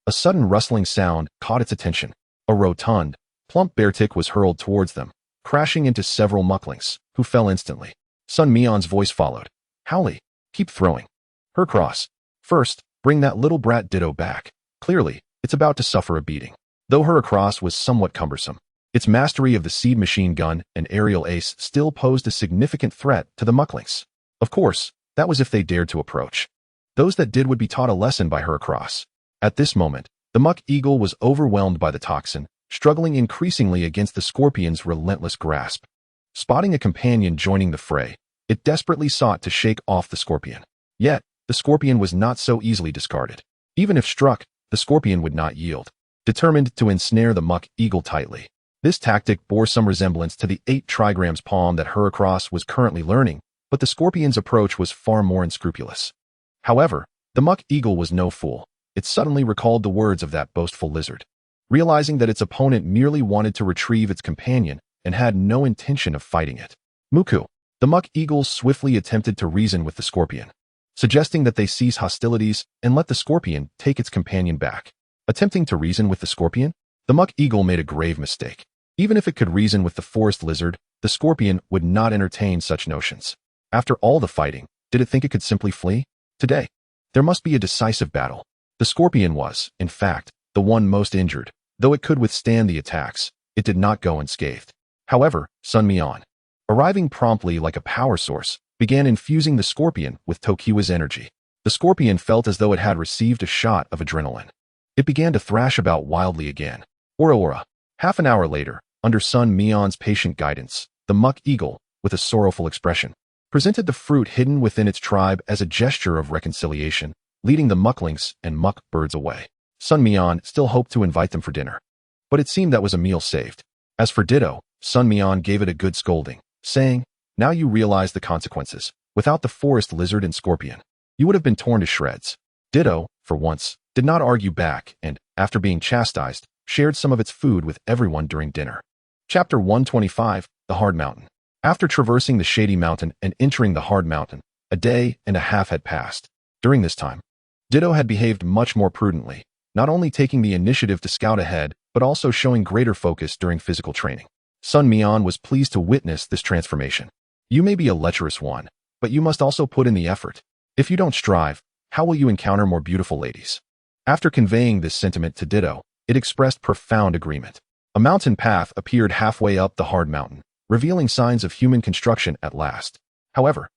a sudden rustling sound caught its attention. A rotund, plump beartick was hurled towards them, crashing into several mucklings, who fell instantly. Sun Mian's voice followed. Howley, keep throwing. Hercross, first, bring that little brat Ditto back. Clearly, it's about to suffer a beating. Though Hercross was somewhat cumbersome, its mastery of the seed machine gun and aerial ace still posed a significant threat to the mucklings. Of course, that was if they dared to approach. Those that did would be taught a lesson by Hercross. At this moment, the muck eagle was overwhelmed by the toxin, struggling increasingly against the scorpion's relentless grasp. Spotting a companion joining the fray, it desperately sought to shake off the scorpion. Yet, the scorpion was not so easily discarded. Even if struck, the scorpion would not yield, determined to ensnare the muck eagle tightly. This tactic bore some resemblance to the 8 trigrams palm that Heracross was currently learning, but the scorpion's approach was far more unscrupulous. However, the muck eagle was no fool. It suddenly recalled the words of that boastful lizard. Realizing that its opponent merely wanted to retrieve its companion and had no intention of fighting it. Muku, the muck eagle swiftly attempted to reason with the scorpion, suggesting that they cease hostilities and let the scorpion take its companion back. Attempting to reason with the scorpion, the muck eagle made a grave mistake. Even if it could reason with the forest lizard, the scorpion would not entertain such notions. After all the fighting, did it think it could simply flee? Today, there must be a decisive battle. The scorpion was, in fact, the one most injured. Though it could withstand the attacks, it did not go unscathed. However, Sun Mian, arriving promptly like a power source, began infusing the scorpion with Tokiwa's energy. The scorpion felt as though it had received a shot of adrenaline. It began to thrash about wildly again. Ora. Half an hour later, under Sun Mian's patient guidance, the muck eagle, with a sorrowful expression, presented the fruit hidden within its tribe as a gesture of reconciliation, leading the mucklings and muck birds away. Sun Mian still hoped to invite them for dinner, but it seemed that was a meal saved. As for Ditto, Sun Mian gave it a good scolding, saying, now you realize the consequences. Without the forest lizard and scorpion, you would have been torn to shreds. Ditto, for once, did not argue back and, after being chastised, shared some of its food with everyone during dinner. Chapter 125, The Hard Mountain. After traversing the Shady Mountain and entering the Hard Mountain, a day and a half had passed. During this time, Ditto had behaved much more prudently, not only taking the initiative to scout ahead, but also showing greater focus during physical training. Sun Mian was pleased to witness this transformation. You may be a lecherous one, but you must also put in the effort. If you don't strive, how will you encounter more beautiful ladies? After conveying this sentiment to Ditto, it expressed profound agreement. A mountain path appeared halfway up the hard mountain, revealing signs of human construction at last. However,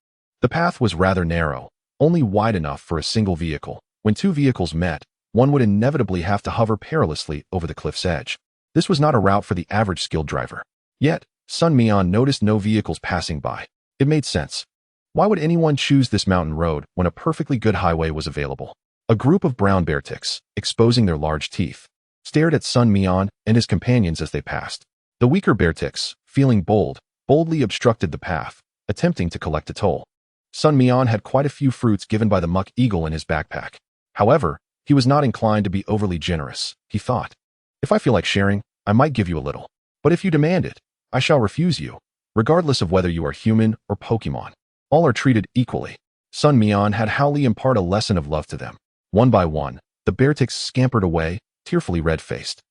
the path was rather narrow, only wide enough for a single vehicle. When 2 vehicles met, one would inevitably have to hover perilously over the cliff's edge. This was not a route for the average skilled driver. Yet, Sun Mian noticed no vehicles passing by. It made sense. Why would anyone choose this mountain road when a perfectly good highway was available? A group of brown bearticks, exposing their large teeth, stared at Sun Mian and his companions as they passed. The weaker bearticks, feeling boldly obstructed the path, attempting to collect a toll. Sun Mian had quite a few fruits given by the muck eagle in his backpack. However, he was not inclined to be overly generous. He thought, if I feel like sharing, I might give you a little. But if you demand it, I shall refuse you, regardless of whether you are human or Pokemon. All are treated equally. Sun Mian had Howley impart a lesson of love to them. One by one, the bearticks scampered away, tearfully red-faced.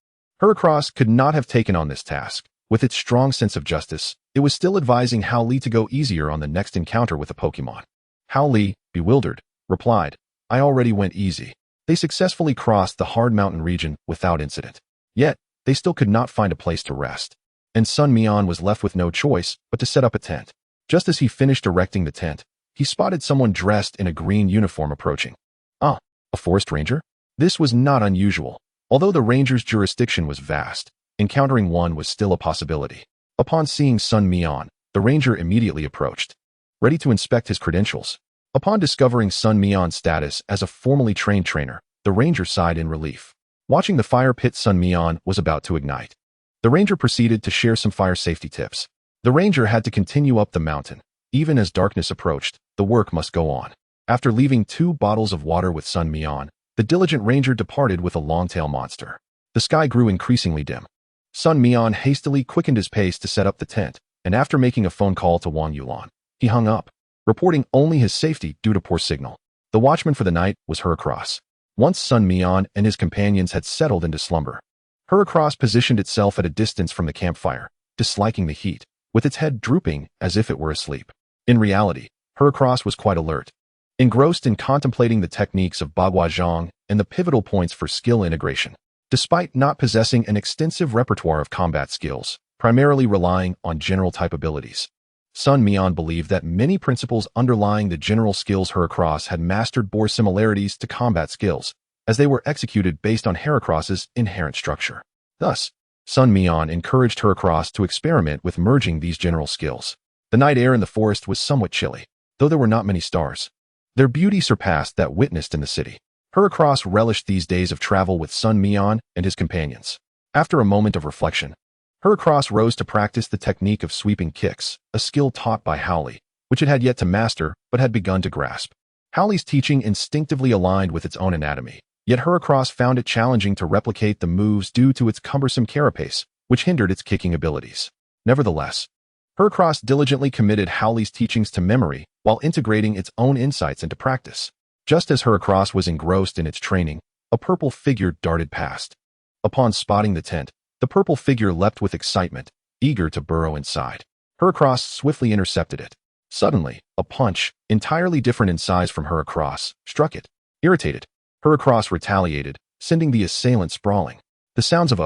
Heracross could not have taken on this task. With its strong sense of justice, it was still advising Howley to go easier on the next encounter with a Pokemon. Howley, bewildered, replied, I already went easy. They successfully crossed the hard mountain region without incident. Yet, they still could not find a place to rest. And Sun Mian was left with no choice but to set up a tent. Just as he finished erecting the tent, he spotted someone dressed in a green uniform approaching. Ah, a forest ranger? This was not unusual. Although the ranger's jurisdiction was vast, encountering one was still a possibility. Upon seeing Sun Mian, the ranger immediately approached, ready to inspect his credentials. Upon discovering Sun Mian's status as a formally trained trainer, the ranger sighed in relief. Watching the fire pit Sun Mian was about to ignite, the ranger proceeded to share some fire safety tips. The ranger had to continue up the mountain. Even as darkness approached, the work must go on. After leaving 2 bottles of water with Sun Mian, the diligent ranger departed with a long-tail monster. The sky grew increasingly dim. Sun Mian hastily quickened his pace to set up the tent, and after making a phone call to Wang Yulan, he hung up, reporting only his safety due to poor signal. The watchman for the night was Heracross. Once Sun Mian and his companions had settled into slumber, Heracross positioned itself at a distance from the campfire, disliking the heat, with its head drooping as if it were asleep. In reality, Heracross was quite alert, engrossed in contemplating the techniques of Bagua Zhang and the pivotal points for skill integration. Despite not possessing an extensive repertoire of combat skills, primarily relying on general type abilities, Sun Mian believed that many principles underlying the general skills Heracross had mastered bore similarities to combat skills, as they were executed based on Heracross's inherent structure. Thus, Sun Mian encouraged Heracross to experiment with merging these general skills. The night air in the forest was somewhat chilly, though there were not many stars. Their beauty surpassed that witnessed in the city. Heracross relished these days of travel with Sun Mian and his companions. After a moment of reflection, Heracross rose to practice the technique of sweeping kicks, a skill taught by Howley, which it had yet to master but had begun to grasp. Howley's teaching instinctively aligned with its own anatomy, yet Heracross found it challenging to replicate the moves due to its cumbersome carapace, which hindered its kicking abilities. Nevertheless, Heracross diligently committed Howley's teachings to memory while integrating its own insights into practice. Just as Heracross was engrossed in its training, a purple figure darted past. Upon spotting the tent, the purple figure leapt with excitement, eager to burrow inside. Heracross swiftly intercepted it. Suddenly, a punch, entirely different in size from Heracross, struck it. Irritated, Heracross retaliated, sending the assailant sprawling. The sounds of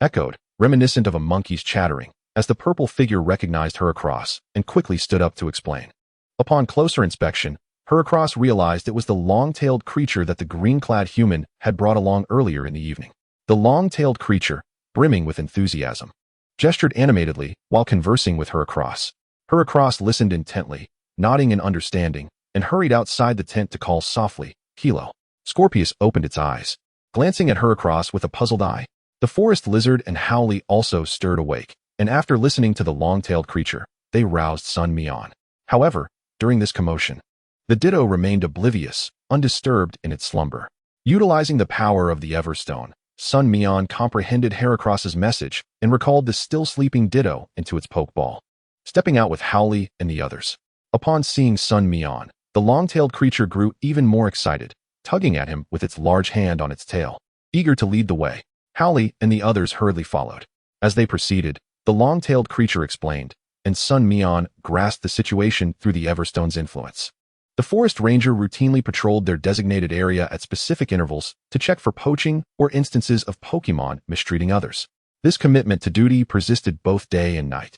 echoed, reminiscent of a monkey's chattering, as the purple figure recognized Heracross and quickly stood up to explain. Upon closer inspection, Heracross realized it was the long-tailed creature that the green-clad human had brought along earlier in the evening. The long-tailed creature, brimming with enthusiasm, gestured animatedly while conversing with Heracross. Heracross listened intently, nodding in understanding, and hurried outside the tent to call softly, "Kilo." Scorpius opened its eyes, glancing at Heracross with a puzzled eye. The forest lizard and Howley also stirred awake, and after listening to the long-tailed creature, they roused Sun Mian. However, during this commotion, the Ditto remained oblivious, undisturbed in its slumber. Utilizing the power of the Everstone, Sun Mian comprehended Heracross's message and recalled the still-sleeping Ditto into its pokeball, stepping out with Howley and the others. Upon seeing Sun Mian, the long-tailed creature grew even more excited, tugging at him with its large hand on its tail. Eager to lead the way, Howley and the others hurriedly followed. As they proceeded, the long-tailed creature explained, and Sun Mian grasped the situation through the Everstone's influence. The forest ranger routinely patrolled their designated area at specific intervals to check for poaching or instances of Pokémon mistreating others. This commitment to duty persisted both day and night,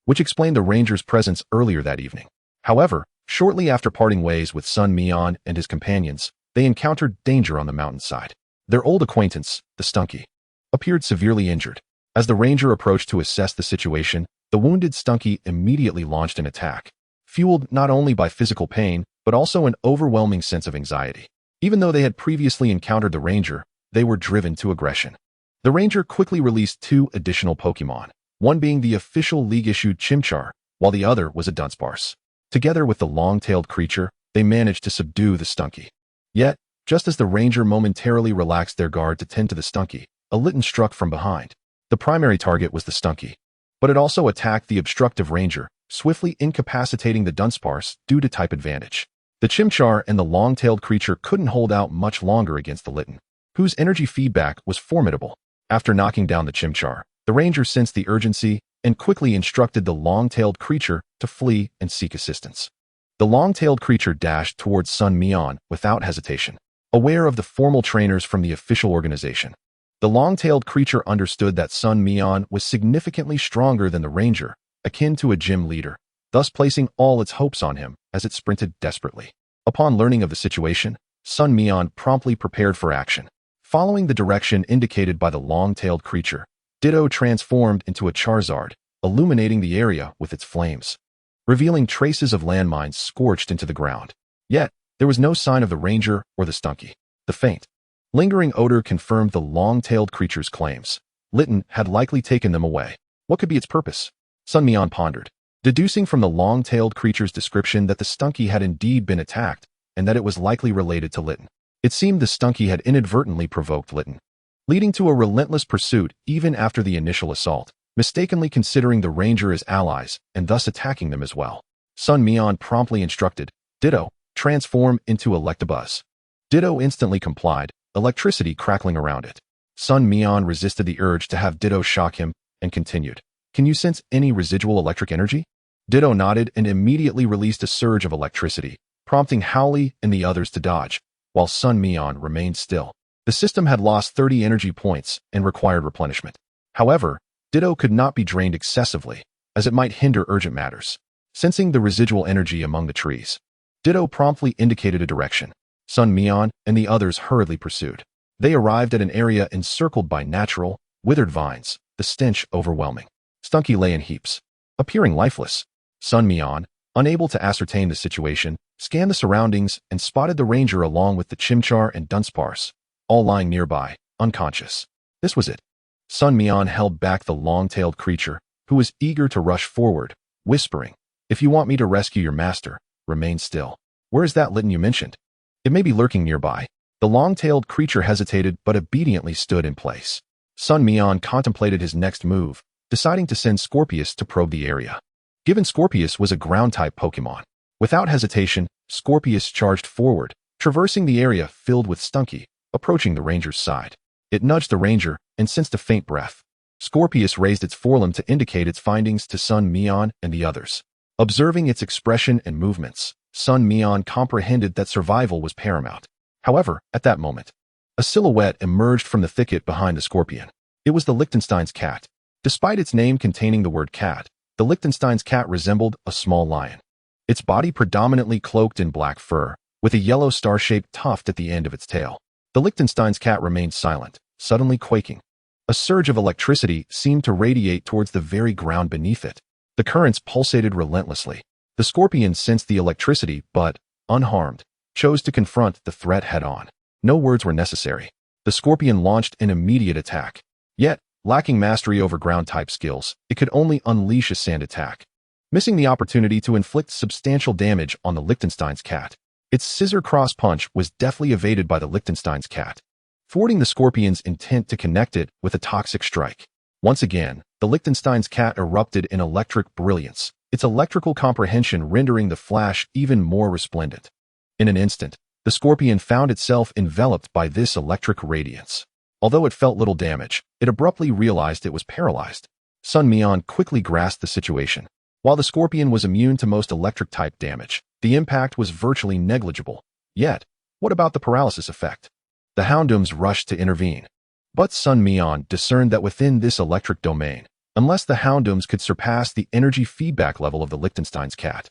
which explained the ranger's presence earlier that evening. However, shortly after parting ways with Sun Mian and his companions, they encountered danger on the mountainside. Their old acquaintance, the Stunky, appeared severely injured. As the ranger approached to assess the situation, the wounded Stunky immediately launched an attack, fueled not only by physical pain, but also an overwhelming sense of anxiety. Even though they had previously encountered the ranger, they were driven to aggression. The ranger quickly released 2 additional Pokémon, one being the official league-issued Chimchar, while the other was a Dunsparce. Together with the long-tailed creature, they managed to subdue the Stunky. Yet, just as the ranger momentarily relaxed their guard to tend to the Stunky, a Litten struck from behind. The primary target was the Stunky, but it also attacked the obstructive ranger, swiftly incapacitating the Dunsparce due to type advantage. The Chimchar and the long-tailed creature couldn't hold out much longer against the Litten, whose energy feedback was formidable. After knocking down the Chimchar, the ranger sensed the urgency and quickly instructed the long-tailed creature to flee and seek assistance. The long-tailed creature dashed towards Sun Mian without hesitation, aware of the formal trainers from the official organization. The long-tailed creature understood that Sun Mian was significantly stronger than the ranger, akin to a gym leader. thus placing all its hopes on him as it sprinted desperately. Upon learning of the situation, Sun Mian promptly prepared for action. Following the direction indicated by the long-tailed creature, Ditto transformed into a Charizard, illuminating the area with its flames, revealing traces of landmines scorched into the ground. Yet, there was no sign of the ranger or the Stunky. The faint, lingering odor confirmed the long-tailed creature's claims. Litten had likely taken them away. What could be its purpose? Sun Mian pondered, deducing from the long-tailed creature's description that the Stunky had indeed been attacked, and that it was likely related to Litten. It seemed the Stunky had inadvertently provoked Litten, leading to a relentless pursuit even after the initial assault, mistakenly considering the ranger as allies and thus attacking them as well. Sun Mian promptly instructed, Ditto, transform into Electabuzz. Ditto instantly complied, electricity crackling around it. Sun Mian resisted the urge to have Ditto shock him and continued, Can you sense any residual electric energy? Ditto nodded and immediately released a surge of electricity, prompting Howley and the others to dodge, while Sun Mian remained still. The system had lost 30 energy points and required replenishment. However, Ditto could not be drained excessively, as it might hinder urgent matters. Sensing the residual energy among the trees, Ditto promptly indicated a direction. Sun Mian and the others hurriedly pursued. They arrived at an area encircled by natural, withered vines, the stench overwhelming. Stunky lay in heaps, appearing lifeless. Sun Mian, unable to ascertain the situation, scanned the surroundings and spotted the ranger along with the Chimchar and Dunsparce, all lying nearby, unconscious. This was it. Sun Mian held back the long-tailed creature, who was eager to rush forward, whispering, If you want me to rescue your master, remain still. Where is that Litten you mentioned? It may be lurking nearby. The long-tailed creature hesitated but obediently stood in place. Sun Mian contemplated his next move, deciding to send Scorpius to probe the area. Given Scorpius was a ground-type Pokémon, without hesitation, Scorpius charged forward, traversing the area filled with Stunky, approaching the ranger's side. It nudged the ranger and sensed a faint breath. Scorpius raised its forelimb to indicate its findings to Sun Mian and the others. Observing its expression and movements, Sun Mian comprehended that survival was paramount. However, at that moment, a silhouette emerged from the thicket behind the scorpion. It was the Liechtenstein's cat. Despite its name containing the word cat, the Liechtenstein's cat resembled a small lion. Its body predominantly cloaked in black fur, with a yellow star-shaped tuft at the end of its tail. The Liechtenstein's cat remained silent, suddenly quaking. A surge of electricity seemed to radiate towards the very ground beneath it. The currents pulsated relentlessly. The scorpion sensed the electricity but, unharmed, chose to confront the threat head-on. No words were necessary. The scorpion launched an immediate attack. Yet, lacking mastery over ground-type skills, it could only unleash a sand attack, missing the opportunity to inflict substantial damage on the Liechtenstein's cat. Its scissor cross punch was deftly evaded by the Liechtenstein's cat, thwarting the scorpion's intent to connect it with a toxic strike. Once again, the Liechtenstein's cat erupted in electric brilliance, its electrical comprehension rendering the flash even more resplendent. In an instant, the scorpion found itself enveloped by this electric radiance. Although it felt little damage, it abruptly realized it was paralyzed. Sun Mian quickly grasped the situation. While the scorpion was immune to most electric-type damage, the impact was virtually negligible. Yet, what about the paralysis effect? The Houndoums rushed to intervene. But Sun Mian discerned that within this electric domain, unless the Houndoums could surpass the energy feedback level of the Liechtenstein's cat,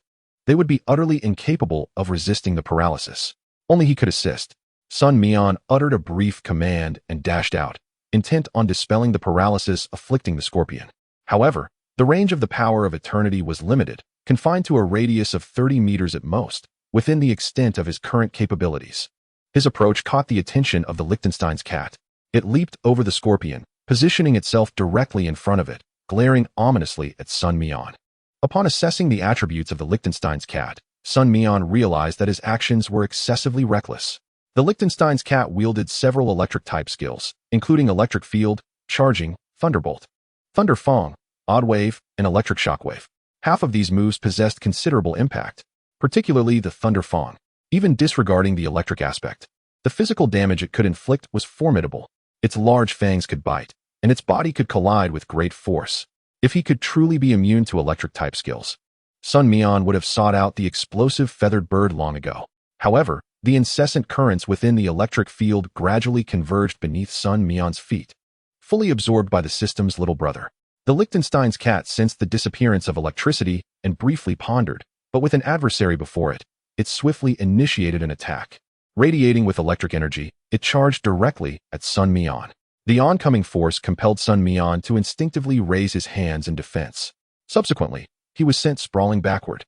they would be utterly incapable of resisting the paralysis. Only he could assist. Sun Mian uttered a brief command and dashed out, intent on dispelling the paralysis afflicting the scorpion. However, the range of the power of eternity was limited, confined to a radius of 30 meters at most, within the extent of his current capabilities. His approach caught the attention of the Liechtenstein's cat. It leaped over the scorpion, positioning itself directly in front of it, glaring ominously at Sun Mian. Upon assessing the attributes of the Liechtenstein's cat, Sun Mian realized that his actions were excessively reckless. The Liechtenstein's cat wielded several electric-type skills, including Electric Field, Charging, Thunderbolt, Thunder Fang, Odd Wave, and Electric Shockwave. Half of these moves possessed considerable impact, particularly the Thunder Fang. Even disregarding the electric aspect, the physical damage it could inflict was formidable. Its large fangs could bite, and its body could collide with great force. If he could truly be immune to electric-type skills, Sun Mian would have sought out the explosive feathered bird long ago. However, the incessant currents within the electric field gradually converged beneath Sun Mian's feet, fully absorbed by the system's little brother. The Liechtenstein's cat sensed the disappearance of electricity and briefly pondered, but with an adversary before it, it swiftly initiated an attack. Radiating with electric energy, it charged directly at Sun Mian. The oncoming force compelled Sun Mian to instinctively raise his hands in defense. Subsequently, he was sent sprawling backward.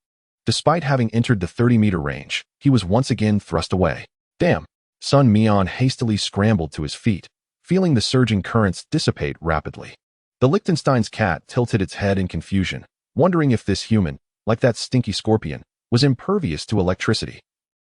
Despite having entered the 30-meter range, he was once again thrust away. Damn! Sun Mian hastily scrambled to his feet, feeling the surging currents dissipate rapidly. The Liechtenstein's cat tilted its head in confusion, wondering if this human, like that stinky scorpion, was impervious to electricity.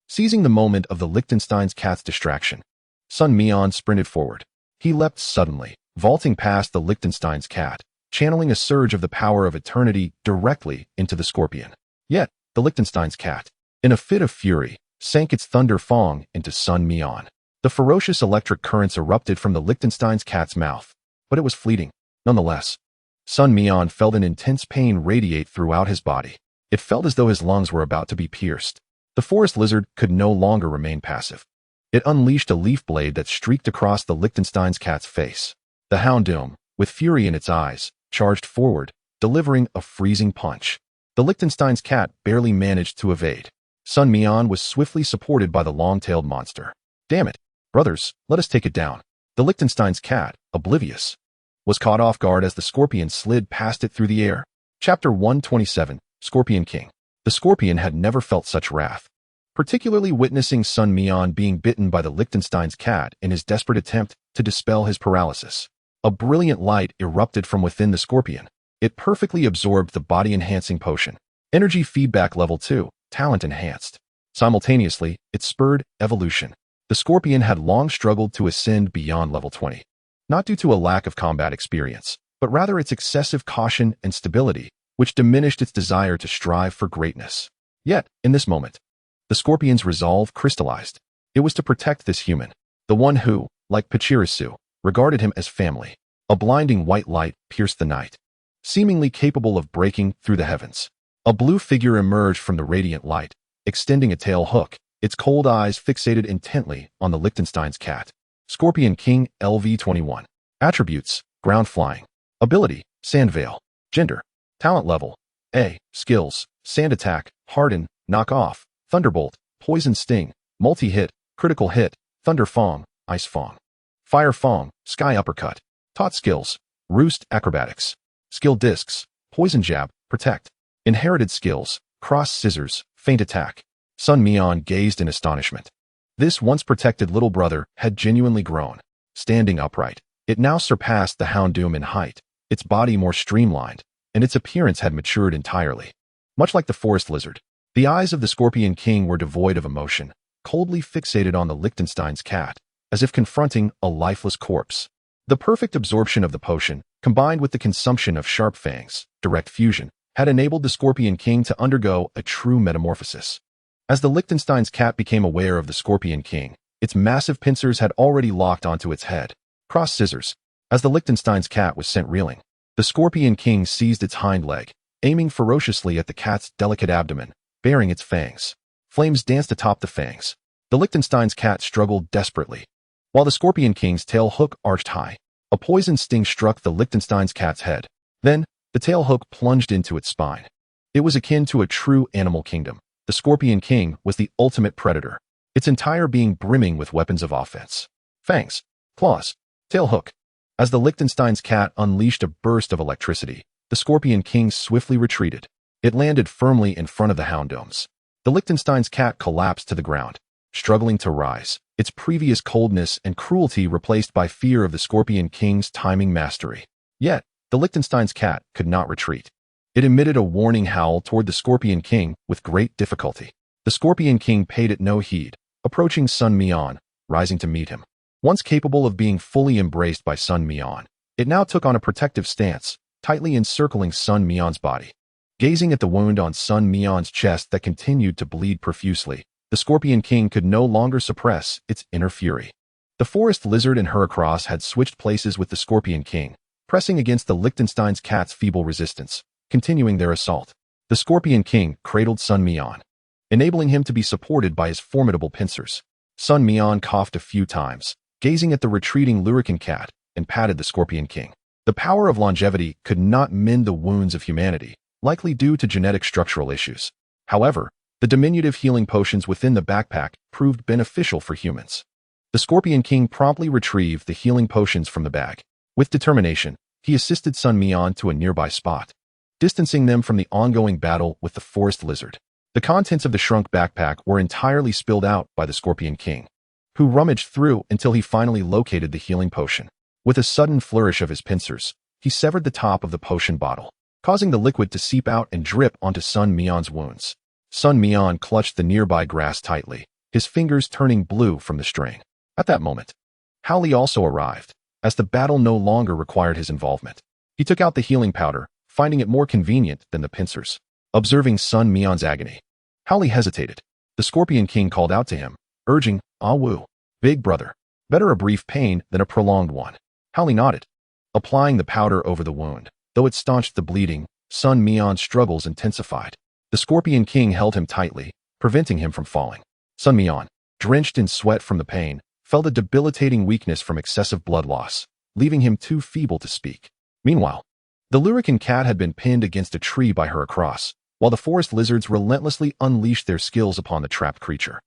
Seizing the moment of the Liechtenstein's cat's distraction, Sun Mian sprinted forward. He leapt suddenly, vaulting past the Liechtenstein's cat, channeling a surge of the power of eternity directly into the scorpion. Yet, the Liechtenstein's cat, in a fit of fury, sank its thunder fang into Sun Mian. The ferocious electric currents erupted from the Liechtenstein's cat's mouth, but it was fleeting. Nonetheless, Sun Mian felt an intense pain radiate throughout his body. It felt as though his lungs were about to be pierced. The forest lizard could no longer remain passive. It unleashed a leaf blade that streaked across the Liechtenstein's cat's face. The Houndoom, with fury in its eyes, charged forward, delivering a freezing punch. The Liechtenstein's cat barely managed to evade. Sun Mian was swiftly supported by the long-tailed monster. Damn it, brothers, let us take it down. The Liechtenstein's cat, oblivious, was caught off guard as the scorpion slid past it through the air. Chapter 127, Scorpion King. The scorpion had never felt such wrath, particularly witnessing Sun Mian being bitten by the Liechtenstein's cat in his desperate attempt to dispel his paralysis. A brilliant light erupted from within the scorpion. It perfectly absorbed the body-enhancing potion. Energy feedback level 2, talent enhanced. Simultaneously, it spurred evolution. The scorpion had long struggled to ascend beyond level 20. Not due to a lack of combat experience, but rather its excessive caution and stability, which diminished its desire to strive for greatness. Yet, in this moment, the scorpion's resolve crystallized. It was to protect this human, the one who, like Pachirisu, regarded him as family. A blinding white light pierced the night, seemingly capable of breaking through the heavens. A blue figure emerged from the radiant light, extending a tail hook, its cold eyes fixated intently on the Liechtenstein's cat. Scorpion King LV21. Attributes: ground flying. Ability: sand veil. Gender: talent level A. Skills: sand attack, harden, knock off, thunderbolt, poison sting, multi-hit, critical hit, thunder fang, ice fang. Fire fang, sky uppercut. Taught skills: roost, acrobatics. Skill discs: poison jab, protect. Inherited skills: cross scissors, feint attack. Sun Mian gazed in astonishment. This once protected little brother had genuinely grown. Standing upright, it now surpassed the Houndoom in height, its body more streamlined, and its appearance had matured entirely. Much like the forest lizard, the eyes of the Scorpion King were devoid of emotion, coldly fixated on the Liechtenstein's cat, as if confronting a lifeless corpse. The perfect absorption of the potion, combined with the consumption of sharp fangs, direct fusion, had enabled the Scorpion King to undergo a true metamorphosis. As the Liechtenstein's cat became aware of the Scorpion King, its massive pincers had already locked onto its head. Cross scissors. As the Liechtenstein's cat was sent reeling, the Scorpion King seized its hind leg, aiming ferociously at the cat's delicate abdomen, baring its fangs. Flames danced atop the fangs. The Liechtenstein's cat struggled desperately, while the Scorpion King's tail hook arched high. A poison sting struck the Liechtenstein's cat's head. Then, the tail hook plunged into its spine. It was akin to a true animal kingdom. The Scorpion King was the ultimate predator, its entire being brimming with weapons of offense. Fangs, claws, tail hook. As the Liechtenstein's cat unleashed a burst of electricity, the Scorpion King swiftly retreated. It landed firmly in front of the Houndooms. The Liechtenstein's cat collapsed to the ground, struggling to rise, its previous coldness and cruelty replaced by fear of the Scorpion King's timing mastery. Yet, the Liechtenstein's cat could not retreat. It emitted a warning howl toward the Scorpion King with great difficulty. The Scorpion King paid it no heed, approaching Sun Mian, rising to meet him. Once capable of being fully embraced by Sun Mian, it now took on a protective stance, tightly encircling Sun Mian's body. Gazing at the wound on Sun Mian's chest that continued to bleed profusely, the Scorpion King could no longer suppress its inner fury. The forest lizard and Heracross had switched places with the Scorpion King, pressing against the Liechtenstein's cat's feeble resistance, continuing their assault. The Scorpion King cradled Sun Mian, enabling him to be supported by his formidable pincers. Sun Mian coughed a few times, gazing at the retreating Lurican cat, and patted the Scorpion King. The power of longevity could not mend the wounds of humanity, likely due to genetic structural issues. However, the diminutive healing potions within the backpack proved beneficial for humans. The Scorpion King promptly retrieved the healing potions from the bag. With determination, he assisted Sun Mian to a nearby spot, distancing them from the ongoing battle with the forest lizard. The contents of the shrunk backpack were entirely spilled out by the Scorpion King, who rummaged through until he finally located the healing potion. With a sudden flourish of his pincers, he severed the top of the potion bottle, causing the liquid to seep out and drip onto Sun Mian's wounds. Sun Mian clutched the nearby grass tightly, his fingers turning blue from the strain. At that moment, Howley also arrived, as the battle no longer required his involvement. He took out the healing powder, finding it more convenient than the pincers. Observing Sun Mian's agony, Howley hesitated. The Scorpion King called out to him, urging, "Ah Wu, big brother, better a brief pain than a prolonged one." Howley nodded, applying the powder over the wound. Though it staunched the bleeding, Sun Mian's struggles intensified. The Scorpion King held him tightly, preventing him from falling. Sun Mian, drenched in sweat from the pain, felt a debilitating weakness from excessive blood loss, leaving him too feeble to speak. Meanwhile, the Lurican cat had been pinned against a tree by her across, while the forest lizards relentlessly unleashed their skills upon the trapped creature.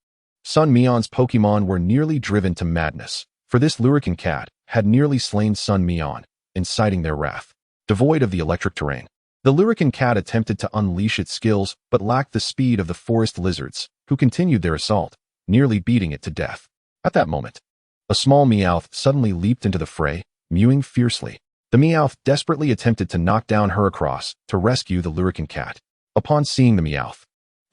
Sun Mian's Pokémon were nearly driven to madness, for this Lurican cat had nearly slain Sun Mian, inciting their wrath. Devoid of the electric terrain, the Lurican cat attempted to unleash its skills but lacked the speed of the forest lizards, who continued their assault, nearly beating it to death. At that moment, a small Meowth suddenly leaped into the fray, mewing fiercely. The Meowth desperately attempted to knock down Heracross to rescue the Lurican cat. Upon seeing the Meowth,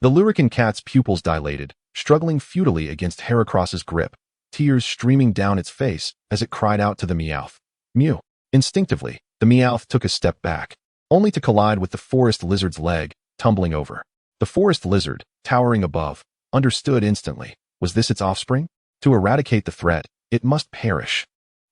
the Lurican cat's pupils dilated, struggling futilely against Heracross's grip, tears streaming down its face as it cried out to the Meowth, "Mew!" Instinctively, the Meowth took a step back, only to collide with the forest lizard's leg, tumbling over. The forest lizard, towering above, understood instantly. Was this its offspring? To eradicate the threat, it must perish.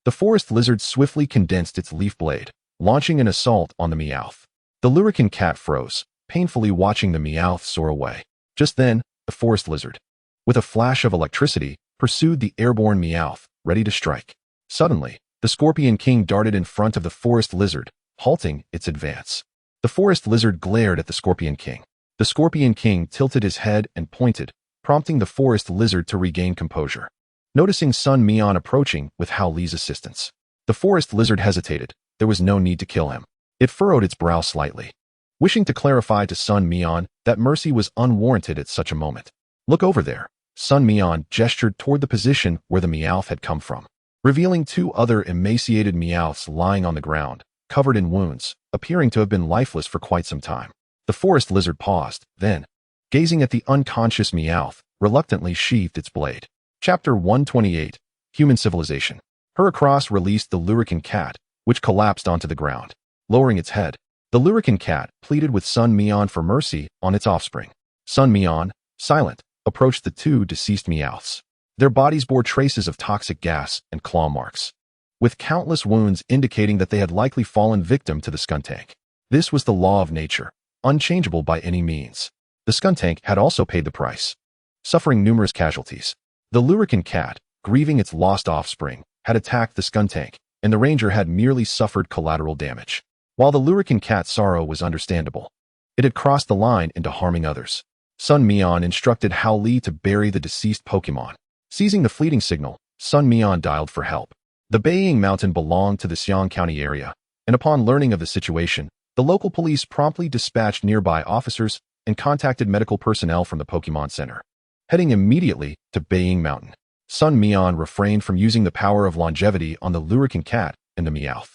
The forest lizard swiftly condensed its leaf blade, launching an assault on the Meowth. The Lurican cat froze, painfully watching the Meowth soar away. Just then, the forest lizard, with a flash of electricity, pursued the airborne Meowth, ready to strike. Suddenly, the Scorpion King darted in front of the forest lizard, halting its advance. The forest lizard glared at the Scorpion King. The Scorpion King tilted his head and pointed, prompting the forest lizard to regain composure. Noticing Sun Mian approaching with Howley's assistance, the forest lizard hesitated. There was no need to kill him. It furrowed its brow slightly, wishing to clarify to Sun Mian that mercy was unwarranted at such a moment. "Look over there." Sun Mian gestured toward the position where the Meowth had come from, revealing two other emaciated Meowths lying on the ground, covered in wounds, appearing to have been lifeless for quite some time. The forest lizard paused, then, gazing at the unconscious Meowth, reluctantly sheathed its blade. Chapter 128, Human Civilization. Heracross released the Lurican cat, which collapsed onto the ground. Lowering its head, the Lurican cat pleaded with Sun Mian for mercy on its offspring. Sun Mian, silent, approached the two deceased Meowths. Their bodies bore traces of toxic gas and claw marks, with countless wounds indicating that they had likely fallen victim to the skuntank. This was the law of nature, unchangeable by any means. The skuntank had also paid the price, suffering numerous casualties. The Lurican cat, grieving its lost offspring, had attacked the skuntank, and the ranger had merely suffered collateral damage. While the Lurican cat's sorrow was understandable, it had crossed the line into harming others. Sun Mian instructed Howley to bury the deceased Pokémon. Seizing the fleeting signal, Sun Mian dialed for help. The Baying Mountain belonged to the Xiang County area, and upon learning of the situation, the local police promptly dispatched nearby officers and contacted medical personnel from the Pokémon Center. Heading immediately to Baying Mountain, Sun Mian refrained from using the power of longevity on the Lurican cat and the Meowth.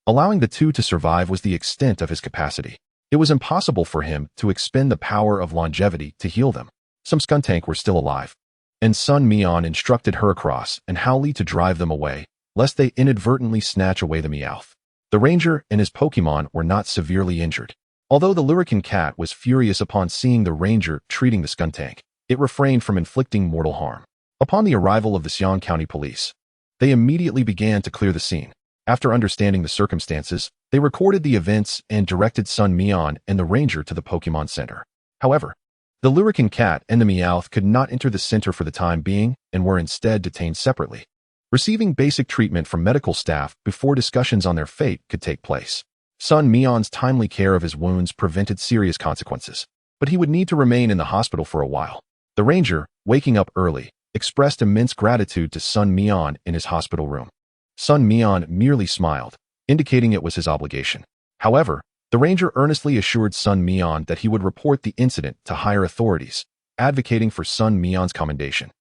Allowing the two to survive was the extent of his capacity. It was impossible for him to expend the power of longevity to heal them. Some skuntank were still alive, and Sun Mian instructed Heracross and Howley to drive them away, lest they inadvertently snatch away the Meowth. The ranger and his Pokémon were not severely injured. Although the Lurican cat was furious upon seeing the ranger treating the skuntank, it refrained from inflicting mortal harm. Upon the arrival of the Xiang County police, they immediately began to clear the scene. After understanding the circumstances, they recorded the events and directed Sun Mian and the ranger to the Pokémon Center. However, the Lurican cat and the Meowth could not enter the center for the time being and were instead detained separately, receiving basic treatment from medical staff before discussions on their fate could take place. Sun Mian's timely care of his wounds prevented serious consequences, but he would need to remain in the hospital for a while. The ranger, waking up early, expressed immense gratitude to Sun Mian in his hospital room. Sun Mian merely smiled, indicating it was his obligation. However, the ranger earnestly assured Sun Mian that he would report the incident to higher authorities, advocating for Sun Mian's commendation.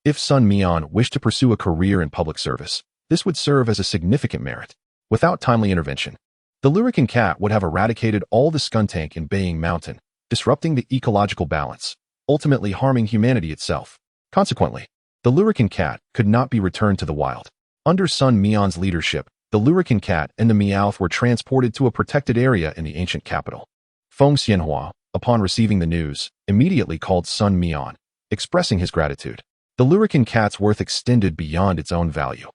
If Sun Mian wished to pursue a career in public service, this would serve as a significant merit. Without timely intervention, the Lurican cat would have eradicated all the skuntank in Baying Mountain, disrupting the ecological balance, ultimately harming humanity itself. Consequently, the Lurican cat could not be returned to the wild. Under Sun Mian's leadership, the Lurican cat and the Meowth were transported to a protected area in the ancient capital. Feng Xianhua, upon receiving the news, immediately called Sun Mian, expressing his gratitude. The Lurican cat's worth extended beyond its own value.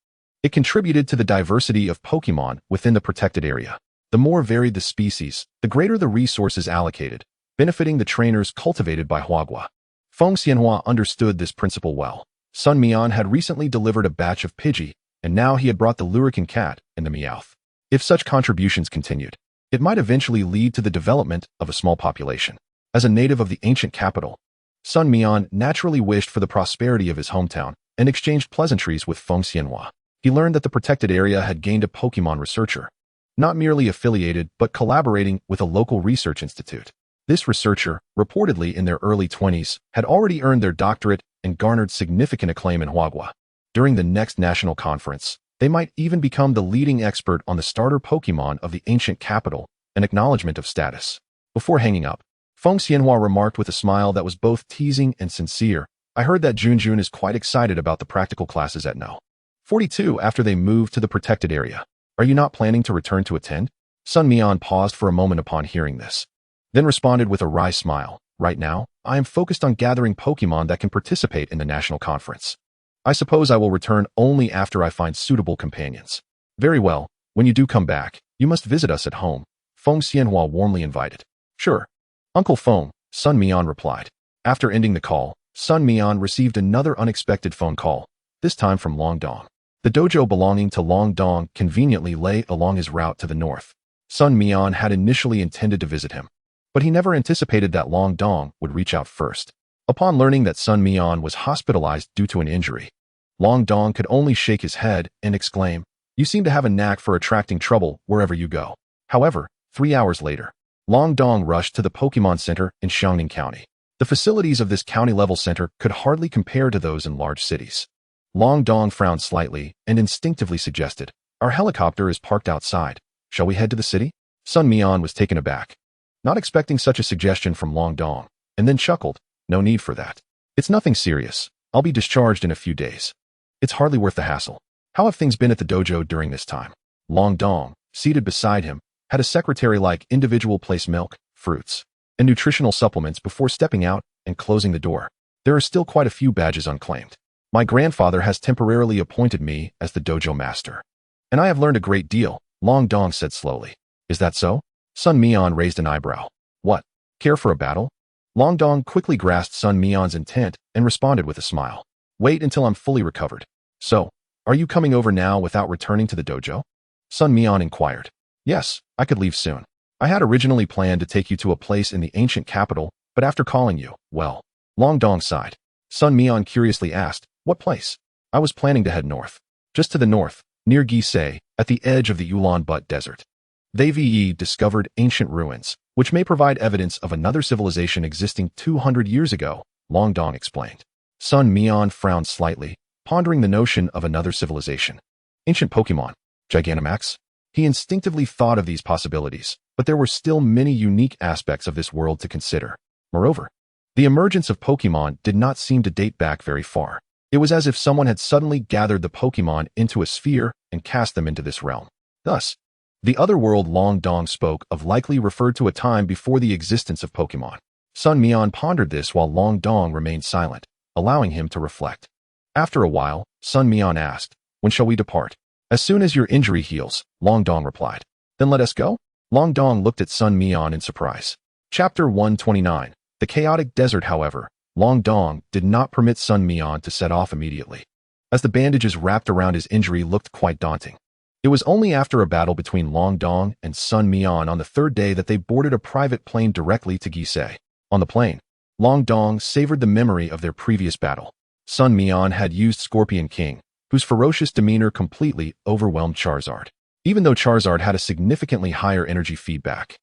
It contributed to the diversity of Pokémon within the protected area. The more varied the species, the greater the resources allocated, benefiting the trainers cultivated by Huagua. Feng Xianhua understood this principle well. Sun Mian had recently delivered a batch of Pidgey, and now he had brought the Lurican cat and the Meowth. If such contributions continued, it might eventually lead to the development of a small population. As a native of the ancient capital, Sun Mian naturally wished for the prosperity of his hometown and exchanged pleasantries with Feng Xianhua. He learned that the protected area had gained a Pokémon researcher, not merely affiliated but collaborating with a local research institute. This researcher, reportedly in their early 20s, had already earned their doctorate and garnered significant acclaim in Huagua. During the next national conference, they might even become the leading expert on the starter Pokémon of the ancient capital, an acknowledgement of status. Before hanging up, Feng Xianhua remarked with a smile that was both teasing and sincere, "I heard that Junjun is quite excited about the practical classes at No. 42 after they moved to the protected area. Are you not planning to return to attend?" Sun Mian paused for a moment upon hearing this, then responded with a wry smile, "Right now, I am focused on gathering Pokémon that can participate in the national conference. I suppose I will return only after I find suitable companions." "Very well, when you do come back, you must visit us at home," Feng Xianhua warmly invited. "Sure, Uncle Feng," Sun Mian replied. After ending the call, Sun Mian received another unexpected phone call, this time from Long Dong. The dojo belonging to Long Dong conveniently lay along his route to the north. Sun Mian had initially intended to visit him, but he never anticipated that Long Dong would reach out first. Upon learning that Sun Mian was hospitalized due to an injury, Long Dong could only shake his head and exclaim, "You seem to have a knack for attracting trouble wherever you go." However, 3 hours later, Long Dong rushed to the Pokémon Center in Xiangning County. The facilities of this county-level center could hardly compare to those in large cities. Long Dong frowned slightly and instinctively suggested, "Our helicopter is parked outside. Shall we head to the city?" Sun Mian was taken aback, not expecting such a suggestion from Long Dong, and then chuckled, "No need for that. It's nothing serious. I'll be discharged in a few days. It's hardly worth the hassle." "How have things been at the dojo during this time?" Long Dong, seated beside him, had a secretary-like individual place milk, fruits, and nutritional supplements before stepping out and closing the door. "There are still quite a few badges unclaimed. My grandfather has temporarily appointed me as the dojo master, and I have learned a great deal," Long Dong said slowly. "Is that so?" Sun Mian raised an eyebrow. "What? Care for a battle?" Long Dong quickly grasped Sun Mian's intent and responded with a smile. "Wait until I'm fully recovered." "So, are you coming over now without returning to the dojo?" Sun Mian inquired. "Yes, I could leave soon. I had originally planned to take you to a place in the ancient capital, but after calling you, well." Long Dong sighed. Sun Mian curiously asked, "What place?" "I was planning to head north. Just to the north, near Gisei, at the edge of the Ulan-Butte Desert. They've discovered ancient ruins, which may provide evidence of another civilization existing 200 years ago," Long Dong explained. Sun Mian frowned slightly, pondering the notion of another civilization. Ancient Pokémon, Gigantamax? He instinctively thought of these possibilities, but there were still many unique aspects of this world to consider. Moreover, the emergence of Pokémon did not seem to date back very far. It was as if someone had suddenly gathered the Pokémon into a sphere and cast them into this realm. Thus, the other world Long Dong spoke of likely referred to a time before the existence of Pokémon. Sun Mian pondered this while Long Dong remained silent, allowing him to reflect. After a while, Sun Mian asked, "When shall we depart?" "As soon as your injury heals," Long Dong replied. "Then let us go?" Long Dong looked at Sun Mian in surprise. Chapter 129. The Chaotic Desert. However, Long Dong did not permit Sun Mian to set off immediately, as the bandages wrapped around his injury looked quite daunting. It was only after a battle between Long Dong and Sun Mian on the third day that they boarded a private plane directly to Gisei. On the plane, Long Dong savored the memory of their previous battle. Sun Mian had used Scorpion King, whose ferocious demeanor completely overwhelmed Charizard. Even though Charizard had a significantly higher energy feedback,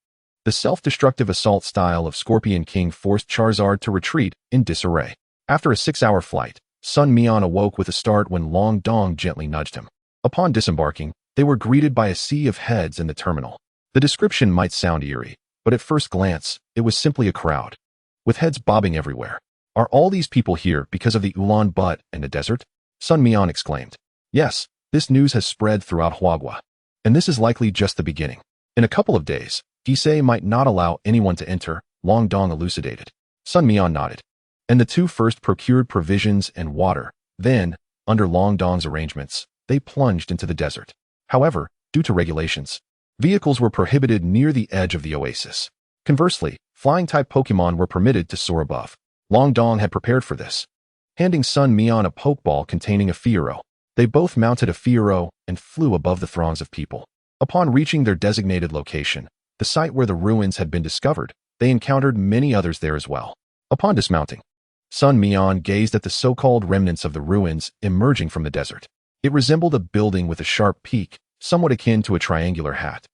the self-destructive assault style of Scorpion King forced Charizard to retreat in disarray. After a 6-hour flight, Sun Mian awoke with a start when Long Dong gently nudged him. Upon disembarking, they were greeted by a sea of heads in the terminal. The description might sound eerie, but at first glance, it was simply a crowd, with heads bobbing everywhere. Are all these people here because of the Ulan Butte and the desert? Sun Mian exclaimed. Yes, this news has spread throughout Huagua, and this is likely just the beginning. In a couple of days, Gisei might not allow anyone to enter, Long Dong elucidated. Sun Mian nodded. And the two first procured provisions and water. Then, under Long Dong's arrangements, they plunged into the desert. However, due to regulations, vehicles were prohibited near the edge of the oasis. Conversely, flying-type Pokemon were permitted to soar above. Long Dong had prepared for this, handing Sun Mian a Pokeball containing a Spearow. They both mounted a Spearow and flew above the throngs of people. Upon reaching their designated location, the site where the ruins had been discovered, they encountered many others there as well. Upon dismounting, Sun Mian gazed at the so-called remnants of the ruins emerging from the desert. It resembled a building with a sharp peak, somewhat akin to a triangular hat,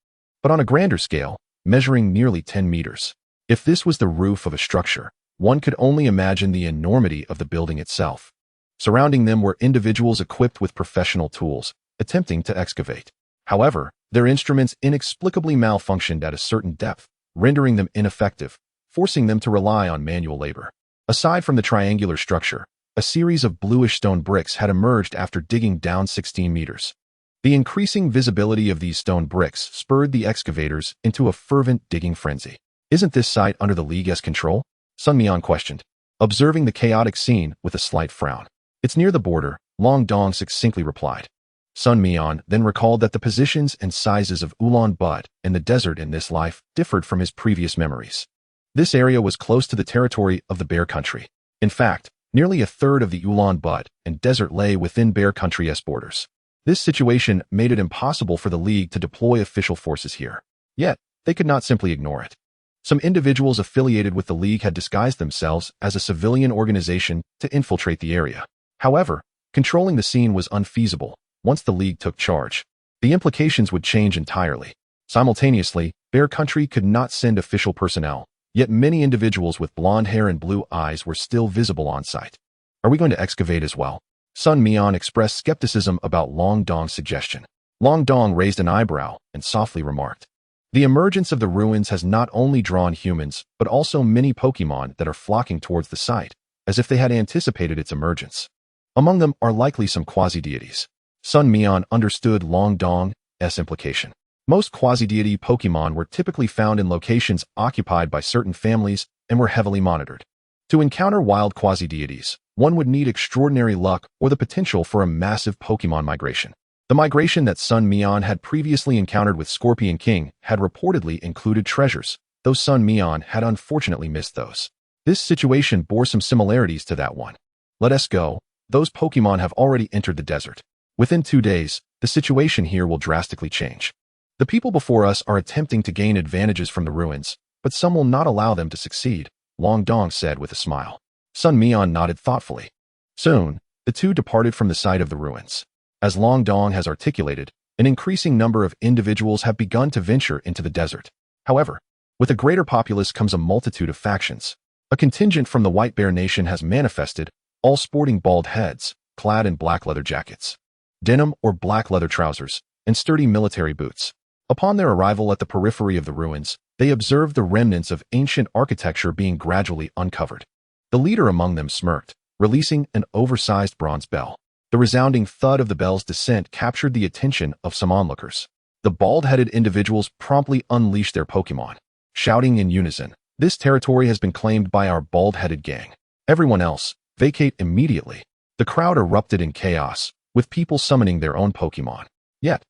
but on a grander scale, measuring nearly 10 meters. If this was the roof of a structure, one could only imagine the enormity of the building itself. Surrounding them were individuals equipped with professional tools, attempting to excavate. However, their instruments inexplicably malfunctioned at a certain depth, rendering them ineffective, forcing them to rely on manual labor. Aside from the triangular structure, a series of bluish stone bricks had emerged after digging down 16 meters. The increasing visibility of these stone bricks spurred the excavators into a fervent digging frenzy. Isn't this site under the League's control? Sun Mian questioned, observing the chaotic scene with a slight frown. It's near the border, Long Dong succinctly replied. Sun Mian then recalled that the positions and sizes of Ulan Butte and the desert in this life differed from his previous memories. This area was close to the territory of the Bear Country. In fact, nearly a third of the Ulan Butte and desert lay within Bear Country's borders. This situation made it impossible for the League to deploy official forces here. Yet, they could not simply ignore it. Some individuals affiliated with the League had disguised themselves as a civilian organization to infiltrate the area. However, controlling the scene was unfeasible. Once the League took charge, the implications would change entirely. Simultaneously, Bear Country could not send official personnel, yet many individuals with blonde hair and blue eyes were still visible on site. Are we going to excavate as well? Sun Mian expressed skepticism about Long Dong's suggestion. Long Dong raised an eyebrow and softly remarked, the emergence of the ruins has not only drawn humans, but also many Pokemon that are flocking towards the site, as if they had anticipated its emergence. Among them are likely some quasi-deities. Sun Mian understood Long Dong's implication. Most quasi-deity Pokemon were typically found in locations occupied by certain families and were heavily monitored. To encounter wild quasi-deities, one would need extraordinary luck or the potential for a massive Pokemon migration. The migration that Sun Mian had previously encountered with Scorpion King had reportedly included treasures, though Sun Mian had unfortunately missed those. This situation bore some similarities to that one. Let us go. Those Pokemon have already entered the desert. Within 2 days, the situation here will drastically change. The people before us are attempting to gain advantages from the ruins, but some will not allow them to succeed, Long Dong said with a smile. Sun Mian nodded thoughtfully. Soon, the two departed from the site of the ruins. As Long Dong has articulated, an increasing number of individuals have begun to venture into the desert. However, with a greater populace comes a multitude of factions. A contingent from the White Bear Nation has manifested, all sporting bald heads, clad in black leather jackets, denim or black leather trousers, and sturdy military boots. Upon their arrival at the periphery of the ruins, they observed the remnants of ancient architecture being gradually uncovered. The leader among them smirked, releasing an oversized bronze bell. The resounding thud of the bell's descent captured the attention of some onlookers. The bald-headed individuals promptly unleashed their Pokemon, shouting in unison, "This territory has been claimed by our bald-headed gang. Everyone else, vacate immediately." The crowd erupted in chaos, with people summoning their own Pokemon. Yet,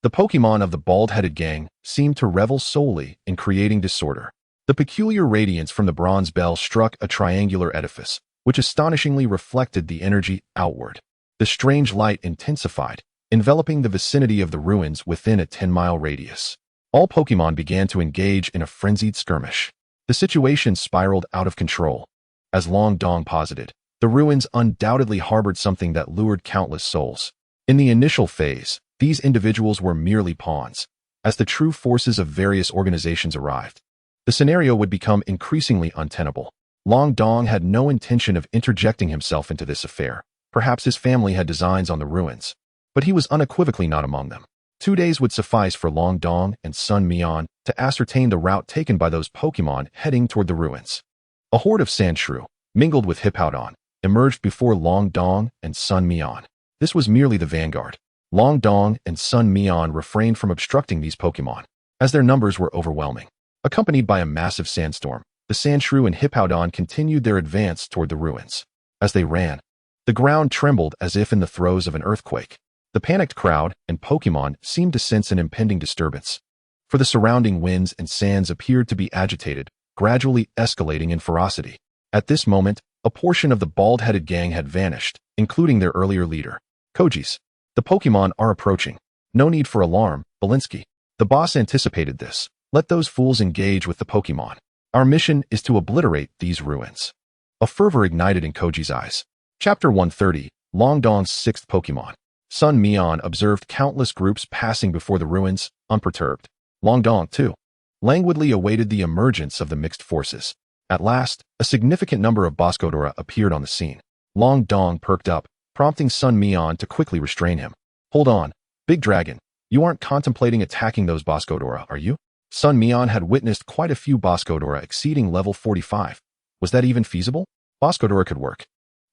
the Pokemon of the bald-headed gang seemed to revel solely in creating disorder. The peculiar radiance from the bronze bell struck a triangular edifice, which astonishingly reflected the energy outward. The strange light intensified, enveloping the vicinity of the ruins within a 10-mile radius. All Pokémon began to engage in a frenzied skirmish. The situation spiraled out of control. As Long Dong posited, the ruins undoubtedly harbored something that lured countless souls. In the initial phase, these individuals were merely pawns. As the true forces of various organizations arrived, the scenario would become increasingly untenable. Long Dong had no intention of interjecting himself into this affair. Perhaps his family had designs on the ruins, but he was unequivocally not among them. 2 days would suffice for Long Dong and Sun Mian to ascertain the route taken by those Pokémon heading toward the ruins. A horde of Sandshrew, mingled with Hippowdon, emerged before Long Dong and Sun Mian. This was merely the vanguard. Long Dong and Sun Mian refrained from obstructing these Pokémon, as their numbers were overwhelming. Accompanied by a massive sandstorm, the Sandshrew and Hippowdon continued their advance toward the ruins. As they ran, the ground trembled as if in the throes of an earthquake. The panicked crowd and Pokémon seemed to sense an impending disturbance, for the surrounding winds and sands appeared to be agitated, gradually escalating in ferocity. At this moment, a portion of the bald-headed gang had vanished, including their earlier leader. Koji's. The Pokémon are approaching. No need for alarm, Belinsky. The boss anticipated this. Let those fools engage with the Pokémon. Our mission is to obliterate these ruins. A fervor ignited in Koji's eyes. Chapter 130, Long Dong's sixth Pokémon. Sun Mian observed countless groups passing before the ruins, unperturbed. Long Dong, too, languidly awaited the emergence of the mixed forces. At last, a significant number of Boscodora appeared on the scene. Long Dong perked up, prompting Sun Mian to quickly restrain him. Hold on, Big Dragon. You aren't contemplating attacking those Boscodora, are you? Sun Mian had witnessed quite a few Boscodora exceeding level 45. Was that even feasible? Boscodora could work.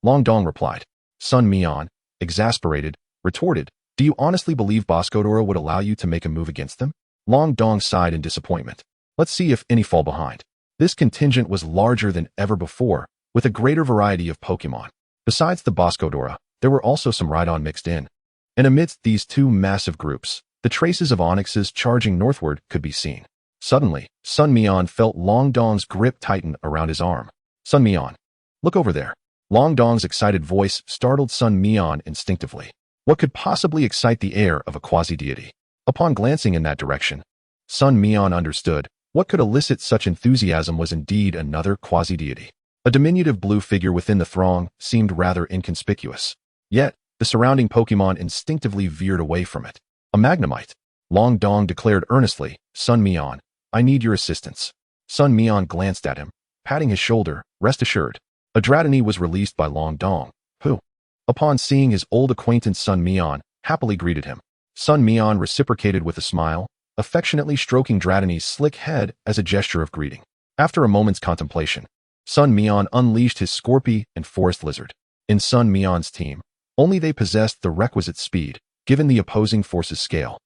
Long Dong replied. Sun Mian, exasperated, retorted, do you honestly believe Boscodora would allow you to make a move against them? Long Dong sighed in disappointment. Let's see if any fall behind. This contingent was larger than ever before, with a greater variety of Pokémon. Besides the Boscodora, there were also some Rhydon mixed in. And amidst these two massive groups, the traces of Onyxes charging northward could be seen. Suddenly, Sun Mian felt Long Dong's grip tighten around his arm. Sun Mian, look over there. Long Dong's excited voice startled Sun Mian instinctively. What could possibly excite the heir of a quasi-deity? Upon glancing in that direction, Sun Mian understood what could elicit such enthusiasm was indeed another quasi-deity. A diminutive blue figure within the throng seemed rather inconspicuous. Yet, the surrounding Pokémon instinctively veered away from it. A Magnemite. Long Dong declared earnestly, Sun Mian, I need your assistance. Sun Mian glanced at him, patting his shoulder, rest assured. A Dratini was released by Long Dong, who, upon seeing his old acquaintance Sun Mian, happily greeted him. Sun Mian reciprocated with a smile, affectionately stroking Dratini's slick head as a gesture of greeting. After a moment's contemplation, Sun Mian unleashed his Scorpy and Forest Lizard. In Sun Mian's team, only they possessed the requisite speed, given the opposing forces' scale.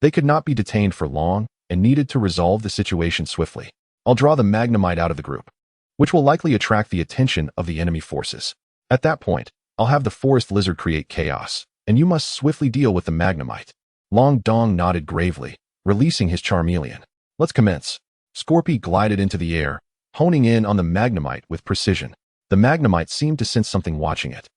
They could not be detained for long and needed to resolve the situation swiftly. I'll draw the Magnemite out of the group, which will likely attract the attention of the enemy forces. At that point, I'll have the Forest Lizard create chaos, and you must swiftly deal with the Magnemite. Long Dong nodded gravely, releasing his Charmeleon. Let's commence. Scorpy glided into the air, honing in on the Magnemite with precision. The Magnemite seemed to sense something watching it.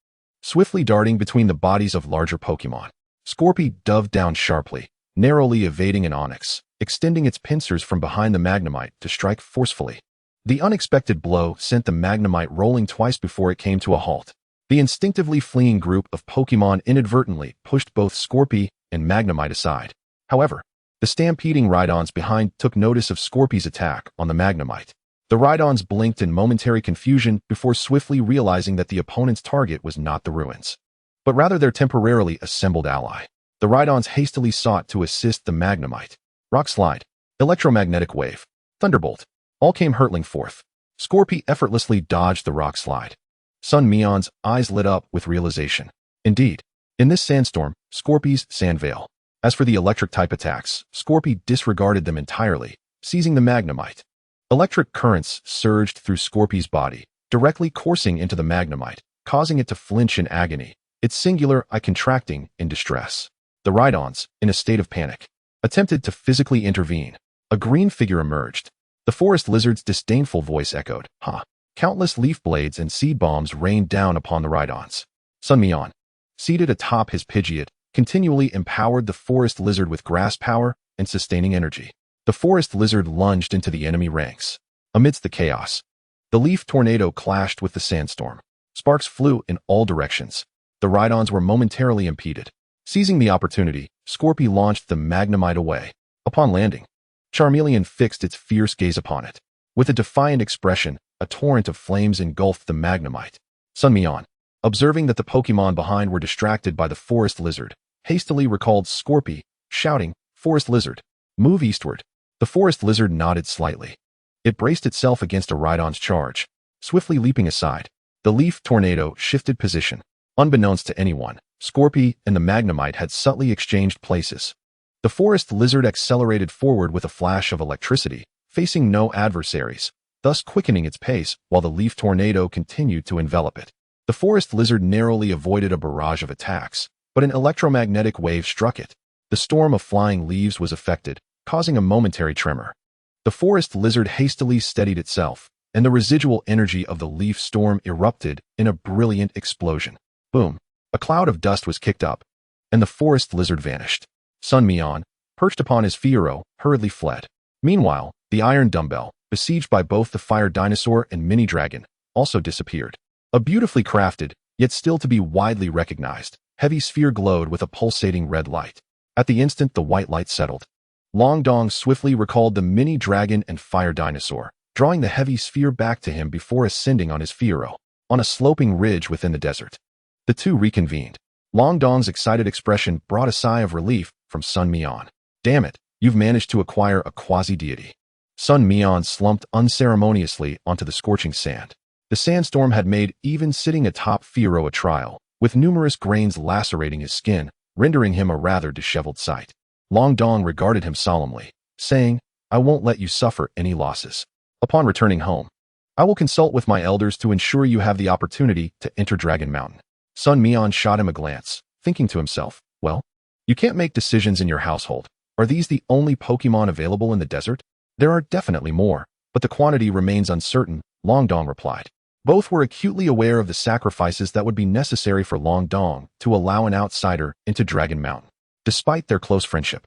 Swiftly darting between the bodies of larger Pokémon, Scorpy dove down sharply, narrowly evading an Onyx, extending its pincers from behind the Magnemite to strike forcefully. The unexpected blow sent the Magnemite rolling twice before it came to a halt. The instinctively fleeing group of Pokémon inadvertently pushed both Scorpy and Magnemite aside. However, the stampeding Rhydons behind took notice of Scorpy's attack on the Magnemite. The Rhydons blinked in momentary confusion before swiftly realizing that the opponent's target was not the ruins, but rather their temporarily assembled ally. The Rhydons hastily sought to assist the Magnemite. Rock Slide, Electromagnetic Wave, Thunderbolt, all came hurtling forth. Scorpy effortlessly dodged the Rock Slide. Sun Mian's eyes lit up with realization. Indeed, in this sandstorm, Scorpy's sand veil. As for the electric-type attacks, Scorpy disregarded them entirely, seizing the Magnemite. Electric currents surged through Scorpy's body, directly coursing into the Magnemite, causing it to flinch in agony, its singular eye contracting in distress. The Rhydons, in a state of panic, attempted to physically intervene. A green figure emerged. The Forest Lizard's disdainful voice echoed, "Ha!" Countless leaf blades and seed bombs rained down upon the Rhydons. Sun Mian, seated atop his Pidgeot, continually empowered the forest lizard with grass power and sustaining energy. The forest lizard lunged into the enemy ranks. Amidst the chaos, the leaf tornado clashed with the sandstorm. Sparks flew in all directions. The Rhydons were momentarily impeded. Seizing the opportunity, Scorpy launched the Magnemite away. Upon landing, Charmeleon fixed its fierce gaze upon it. With a defiant expression, a torrent of flames engulfed the Magnemite. Sun Mian, observing that the Pokémon behind were distracted by the forest lizard, hastily recalled Scorpy, shouting, "Forest lizard, move eastward." The forest lizard nodded slightly. It braced itself against a Rhydon's charge. Swiftly leaping aside, the leaf tornado shifted position. Unbeknownst to anyone, Scorpy and the Magnemite had subtly exchanged places. The forest lizard accelerated forward with a flash of electricity, facing no adversaries, thus quickening its pace while the leaf tornado continued to envelop it. The forest lizard narrowly avoided a barrage of attacks, but an electromagnetic wave struck it. The storm of flying leaves was affected, causing a momentary tremor. The forest lizard hastily steadied itself, and the residual energy of the leaf storm erupted in a brilliant explosion. Boom! A cloud of dust was kicked up, and the forest lizard vanished. Sun Mian, perched upon his Spearow, hurriedly fled. Meanwhile, the iron dumbbell, besieged by both the fire dinosaur and mini dragon, also disappeared. A beautifully crafted, yet still to be widely recognized, heavy sphere glowed with a pulsating red light. At the instant the white light settled, Long Dong swiftly recalled the mini dragon and fire dinosaur, drawing the heavy sphere back to him before ascending on his Spearow, on a sloping ridge within the desert. The two reconvened. Long Dong's excited expression brought a sigh of relief from Sun Mian. "Damn it, you've managed to acquire a quasi-deity." Sun Mian slumped unceremoniously onto the scorching sand. The sandstorm had made even sitting atop Spearow a trial, with numerous grains lacerating his skin, rendering him a rather disheveled sight. Long Dong regarded him solemnly, saying, "I won't let you suffer any losses. Upon returning home, I will consult with my elders to ensure you have the opportunity to enter Dragon Mountain." Sun Mian shot him a glance, thinking to himself, "Well, you can't make decisions in your household. Are these the only Pokémon available in the desert?" "There are definitely more, but the quantity remains uncertain," Long Dong replied. Both were acutely aware of the sacrifices that would be necessary for Long Dong to allow an outsider into Dragon Mountain. Despite their close friendship,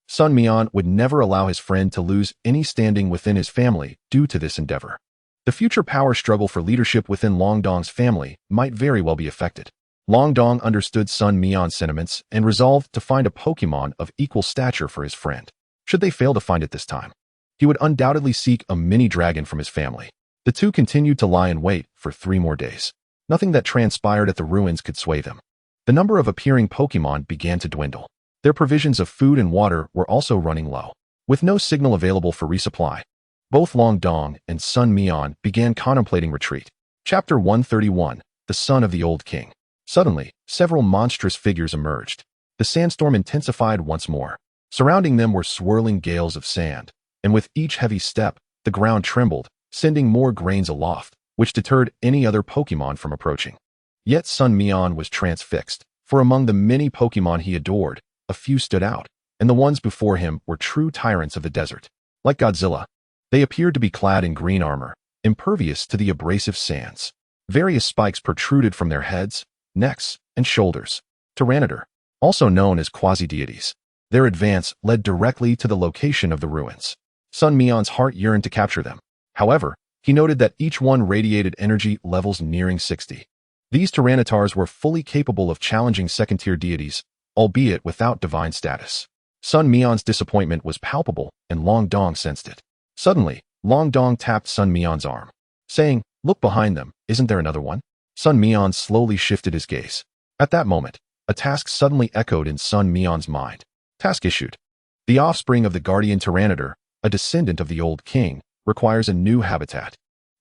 Sun Mian would never allow his friend to lose any standing within his family due to this endeavor. The future power struggle for leadership within Long Dong's family might very well be affected. Long Dong understood Sun Mian's sentiments and resolved to find a Pokémon of equal stature for his friend. Should they fail to find it this time, he would undoubtedly seek a mini dragon from his family. The two continued to lie in wait for 3 more days. Nothing that transpired at the ruins could sway them. The number of appearing Pokémon began to dwindle. Their provisions of food and water were also running low. With no signal available for resupply, both Long Dong and Sun Mian began contemplating retreat. Chapter 131, The Son of the Old King. Suddenly, several monstrous figures emerged. The sandstorm intensified once more. Surrounding them were swirling gales of sand, and with each heavy step, the ground trembled, sending more grains aloft, which deterred any other Pokémon from approaching. Yet Sun Mian was transfixed, for among the many Pokémon he adored, a few stood out, and the ones before him were true tyrants of the desert. Like Godzilla, they appeared to be clad in green armor, impervious to the abrasive sands. Various spikes protruded from their heads, necks, and shoulders. Tyranitar, also known as quasi-deities. Their advance led directly to the location of the ruins. Sun Mian's heart yearned to capture them. However, he noted that each one radiated energy levels nearing 60. These Tyranitars were fully capable of challenging second-tier deities, albeit without divine status. Sun Mian's disappointment was palpable, and Long Dong sensed it. Suddenly, Long Dong tapped Sun Mian's arm, saying, "Look behind them, isn't there another one?" Sun Mian slowly shifted his gaze. At that moment, a task suddenly echoed in Sun Mian's mind. Task issued. The offspring of the guardian Tyranitar, a descendant of the Old King, requires a new habitat.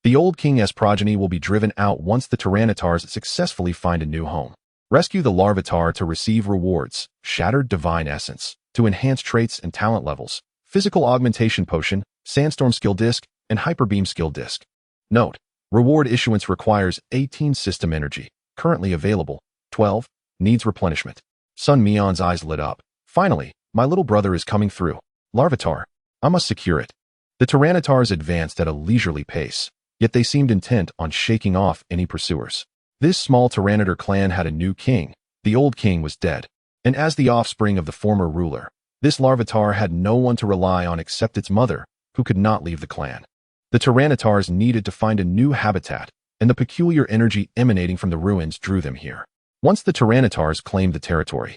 The Old King's progeny will be driven out once the Tyranitars successfully find a new home. Rescue the Larvitar to receive rewards, Shattered Divine Essence, to enhance traits and talent levels, Physical Augmentation Potion, Sandstorm Skill Disc, and Hyper Beam Skill Disc. Note: reward issuance requires 18 system energy, currently available, 12, needs replenishment. Sun Mian's eyes lit up. Finally, my little brother is coming through. Larvitar, I must secure it. The Tyrannitars advanced at a leisurely pace, yet they seemed intent on shaking off any pursuers. This small Tyranitar clan had a new king. The old king was dead. And as the offspring of the former ruler, this Larvitar had no one to rely on except its mother, who could not leave the clan. The Tyrannitars needed to find a new habitat, and the peculiar energy emanating from the ruins drew them here. Once the Tyrannitars claimed the territory,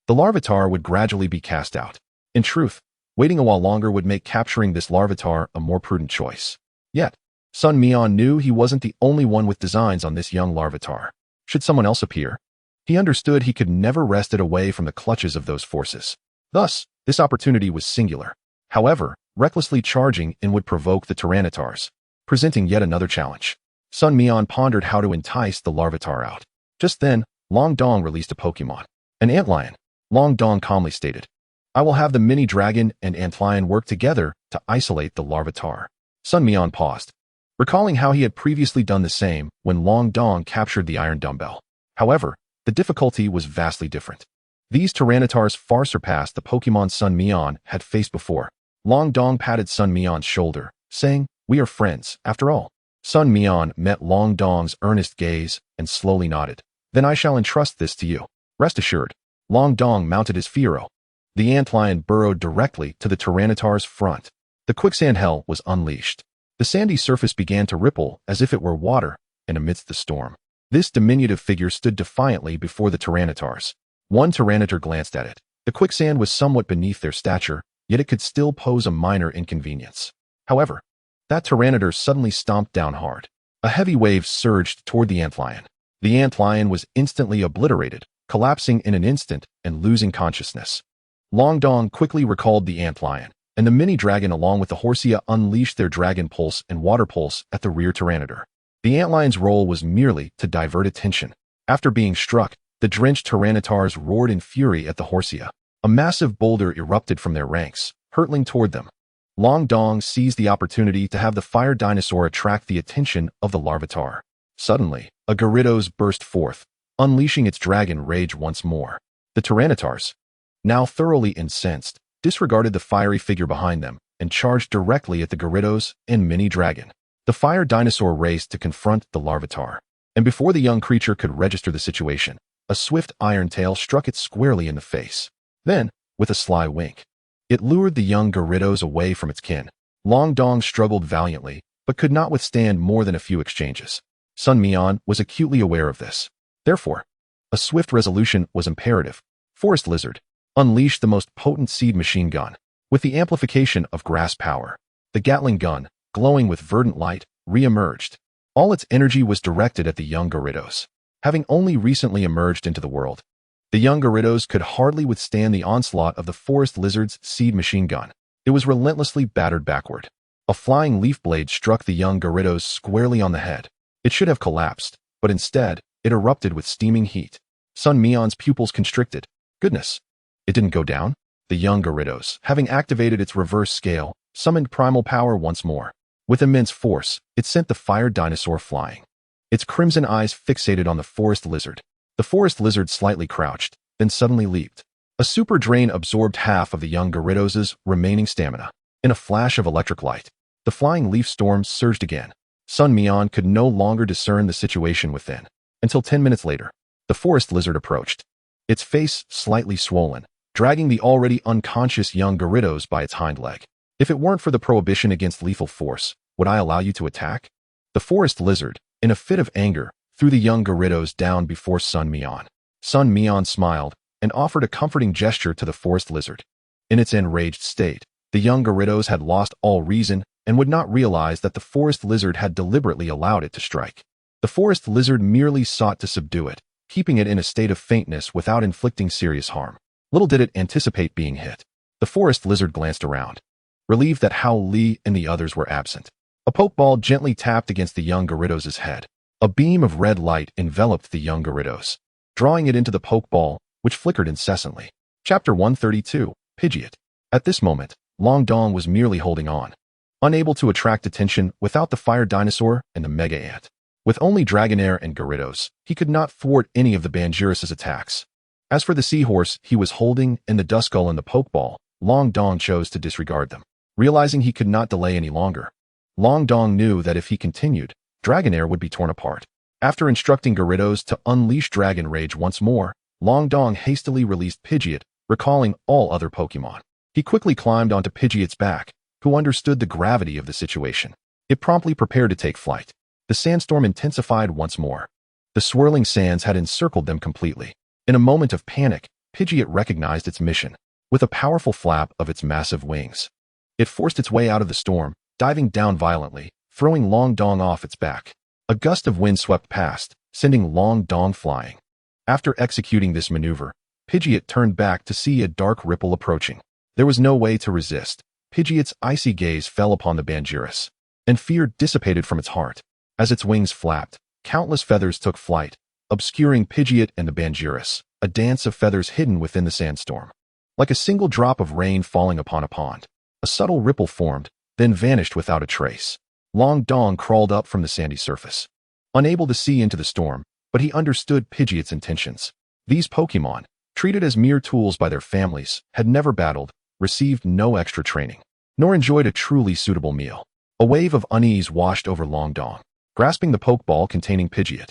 the Larvitar would gradually be cast out. In truth, waiting a while longer would make capturing this Larvitar a more prudent choice. Yet, Sun Mian knew he wasn't the only one with designs on this young Larvitar. Should someone else appear, he understood he could never wrest it away from the clutches of those forces. Thus, this opportunity was singular. However, recklessly charging in would provoke the Tyrannitars, presenting yet another challenge. Sun Mian pondered how to entice the Larvitar out. Just then, Long Dong released a Pokémon. An antlion. Long Dong calmly stated, "I will have the mini dragon and antlion work together to isolate the Larvitar." Sun Mian paused, recalling how he had previously done the same when Long Dong captured the iron dumbbell. However, the difficulty was vastly different. These Tyrannitars far surpassed the Pokémon Sun Mian had faced before. Long Dong patted Sun Mian's shoulder, saying, "We are friends, after all." Sun Mian met Long Dong's earnest gaze and slowly nodded. "Then I shall entrust this to you. Rest assured." Long Dong mounted his Spearow. The antlion burrowed directly to the Tyrannitar's front. The quicksand hell was unleashed. The sandy surface began to ripple as if it were water, and amidst the storm, this diminutive figure stood defiantly before the Tyrannitars. One Tyranitar glanced at it. The quicksand was somewhat beneath their stature, yet it could still pose a minor inconvenience. However, that Tyranitar suddenly stomped down hard. A heavy wave surged toward the antlion. The antlion was instantly obliterated, collapsing in an instant and losing consciousness. Long Dong quickly recalled the antlion, and the mini-dragon along with the Horsia unleashed their Dragon Pulse and Water Pulse at the rear Tyranitar. The antlion's role was merely to divert attention. After being struck, the drenched Tyrannitars roared in fury at the Horsia. A massive boulder erupted from their ranks, hurtling toward them. Long Dong seized the opportunity to have the fire dinosaur attract the attention of the Larvitar. Suddenly, a Gyarados burst forth, unleashing its dragon rage once more. The Tyrannitars, now thoroughly incensed, disregarded the fiery figure behind them and charged directly at the Gyarados and mini-dragon. The fire dinosaur raced to confront the Larvitar, and before the young creature could register the situation, a swift iron tail struck it squarely in the face. Then, with a sly wink, it lured the young Gyarados away from its kin. Long Dong struggled valiantly, but could not withstand more than a few exchanges. Sun Mian was acutely aware of this. Therefore, a swift resolution was imperative. Forest Lizard unleashed the most potent seed machine gun. With the amplification of grass power, the Gatling gun, glowing with verdant light, re-emerged. All its energy was directed at the young Gyarados. Having only recently emerged into the world, the young Gyarados could hardly withstand the onslaught of the Forest Lizard's seed machine gun. It was relentlessly battered backward. A flying leaf blade struck the young Gyarados squarely on the head. It should have collapsed, but instead, it erupted with steaming heat. Sun Mian's pupils constricted. Goodness! It didn't go down? The young Gyarados, having activated its reverse scale, summoned primal power once more. With immense force, it sent the fire dinosaur flying. Its crimson eyes fixated on the Forest Lizard. The Forest Lizard slightly crouched, then suddenly leaped. A super drain absorbed half of the young Gyarados' remaining stamina. In a flash of electric light, the flying leaf storm surged again. Sun Mian could no longer discern the situation within. Until 10 minutes later, the Forest Lizard approached. Its face slightly swollen, dragging the already unconscious young Gyarados by its hind leg. "If it weren't for the prohibition against lethal force, would I allow you to attack?" The Forest Lizard, in a fit of anger, threw the young Gyarados down before Sun Mian. Sun Mian smiled and offered a comforting gesture to the Forest Lizard. In its enraged state, the young Gyarados had lost all reason and would not realize that the Forest Lizard had deliberately allowed it to strike. The Forest Lizard merely sought to subdue it, keeping it in a state of faintness without inflicting serious harm. Little did it anticipate being hit. The Forest Lizard glanced around, relieved that Hao Li and the others were absent. A pokeball gently tapped against the young Gyarados' head. A beam of red light enveloped the young Gyarados, drawing it into the pokeball, which flickered incessantly. Chapter 132, Pidgeot. At this moment, Long Dong was merely holding on, unable to attract attention without the fire dinosaur and the mega ant. With only Dragonair and Gyarados, he could not thwart any of the Banjirus' attacks. As for the seahorse he was holding and the Duskull and the pokeball, Long Dong chose to disregard them. Realizing he could not delay any longer, Long Dong knew that if he continued, Dragonair would be torn apart. After instructing Gyarados to unleash Dragon Rage once more, Long Dong hastily released Pidgeot, recalling all other Pokemon. He quickly climbed onto Pidgeot's back, who understood the gravity of the situation. It promptly prepared to take flight. The sandstorm intensified once more. The swirling sands had encircled them completely. In a moment of panic, Pidgeot recognized its mission. With a powerful flap of its massive wings, it forced its way out of the storm, diving down violently, throwing Long Dong off its back. A gust of wind swept past, sending Long Dong flying. After executing this maneuver, Pidgeot turned back to see a dark ripple approaching. There was no way to resist. Pidgeot's icy gaze fell upon the Bangiris, and fear dissipated from its heart. As its wings flapped, countless feathers took flight, obscuring Pidgeot and the Bangiris, a dance of feathers hidden within the sandstorm. Like a single drop of rain falling upon a pond, a subtle ripple formed, then vanished without a trace. Long Dong crawled up from the sandy surface, unable to see into the storm, but he understood Pidgeot's intentions. These Pokemon, treated as mere tools by their families, had never battled, received no extra training, nor enjoyed a truly suitable meal. A wave of unease washed over Long Dong. Grasping the Pokeball containing Pidgeot,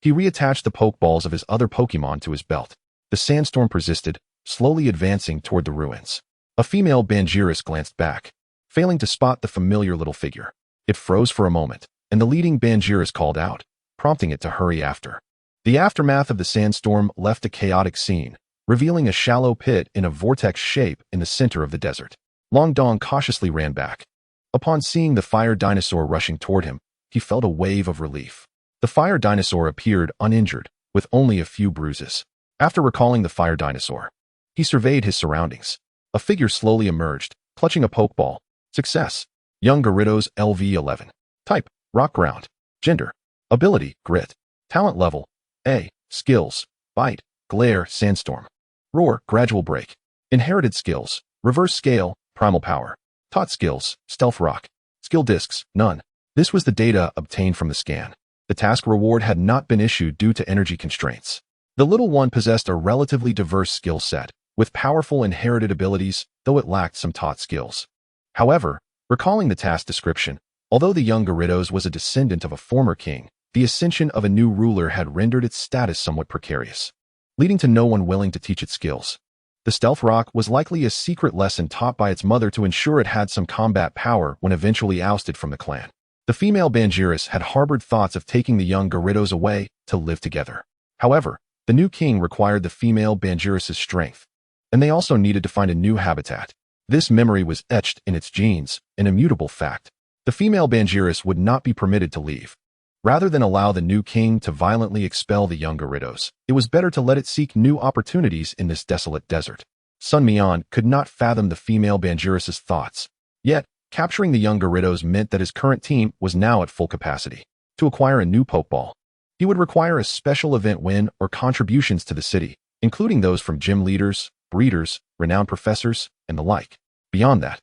he reattached the Pokeballs of his other Pokemon to his belt. The sandstorm persisted, slowly advancing toward the ruins. A female Bangiris glanced back, failing to spot the familiar little figure. It froze for a moment, and the leading Bangiris called out, prompting it to hurry after. The aftermath of the sandstorm left a chaotic scene, revealing a shallow pit in a vortex shape in the center of the desert. Long Dong cautiously ran back. Upon seeing the fire dinosaur rushing toward him, he felt a wave of relief. The fire dinosaur appeared uninjured, with only a few bruises. After recalling the fire dinosaur, he surveyed his surroundings. A figure slowly emerged, clutching a Pokeball. Success. Young Gyarados LV11. Type, Rock Ground. Gender, Ability, Grit. Talent level, A. Skills, Bite, Glare, Sandstorm. Roar, Gradual Break. Inherited skills, Reverse Scale, Primal Power. Taught skills, Stealth Rock. Skill discs, none. This was the data obtained from the scan. The task reward had not been issued due to energy constraints. The little one possessed a relatively diverse skill set, with powerful inherited abilities, though it lacked some taught skills. However, recalling the task description, although the young Gyarados was a descendant of a former king, the ascension of a new ruler had rendered its status somewhat precarious, leading to no one willing to teach it skills. The Stealth Rock was likely a secret lesson taught by its mother to ensure it had some combat power when eventually ousted from the clan. The female Bangiris had harbored thoughts of taking the young Gyarados away to live together. However, the new king required the female Bangiris' strength, and they also needed to find a new habitat. This memory was etched in its genes, an immutable fact. The female Bangiris would not be permitted to leave. Rather than allow the new king to violently expel the young Gyarados, it was better to let it seek new opportunities in this desolate desert. Sun Mian could not fathom the female Bangiris' thoughts. Yet, capturing the young Gyarados meant that his current team was now at full capacity. To acquire a new Pokeball, he would require a special event win or contributions to the city, including those from gym leaders, breeders, renowned professors, and the like. Beyond that,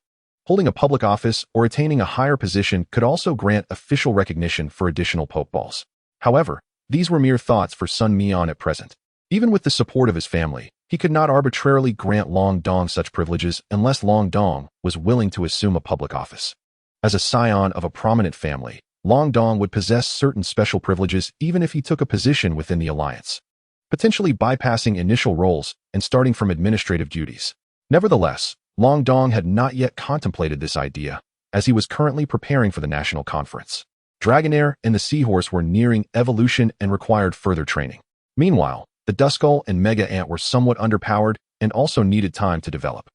holding a public office or attaining a higher position could also grant official recognition for additional Pokeballs. However, these were mere thoughts for Sun Mian at present. Even with the support of his family, he could not arbitrarily grant Long Dong such privileges unless Long Dong was willing to assume a public office. As a scion of a prominent family, Long Dong would possess certain special privileges even if he took a position within the alliance, potentially bypassing initial roles and starting from administrative duties. Nevertheless, Long Dong had not yet contemplated this idea, as he was currently preparing for the national conference. Dragonair and the Seahorse were nearing evolution and required further training. Meanwhile, the Duskull and Mega Ant were somewhat underpowered and also needed time to develop.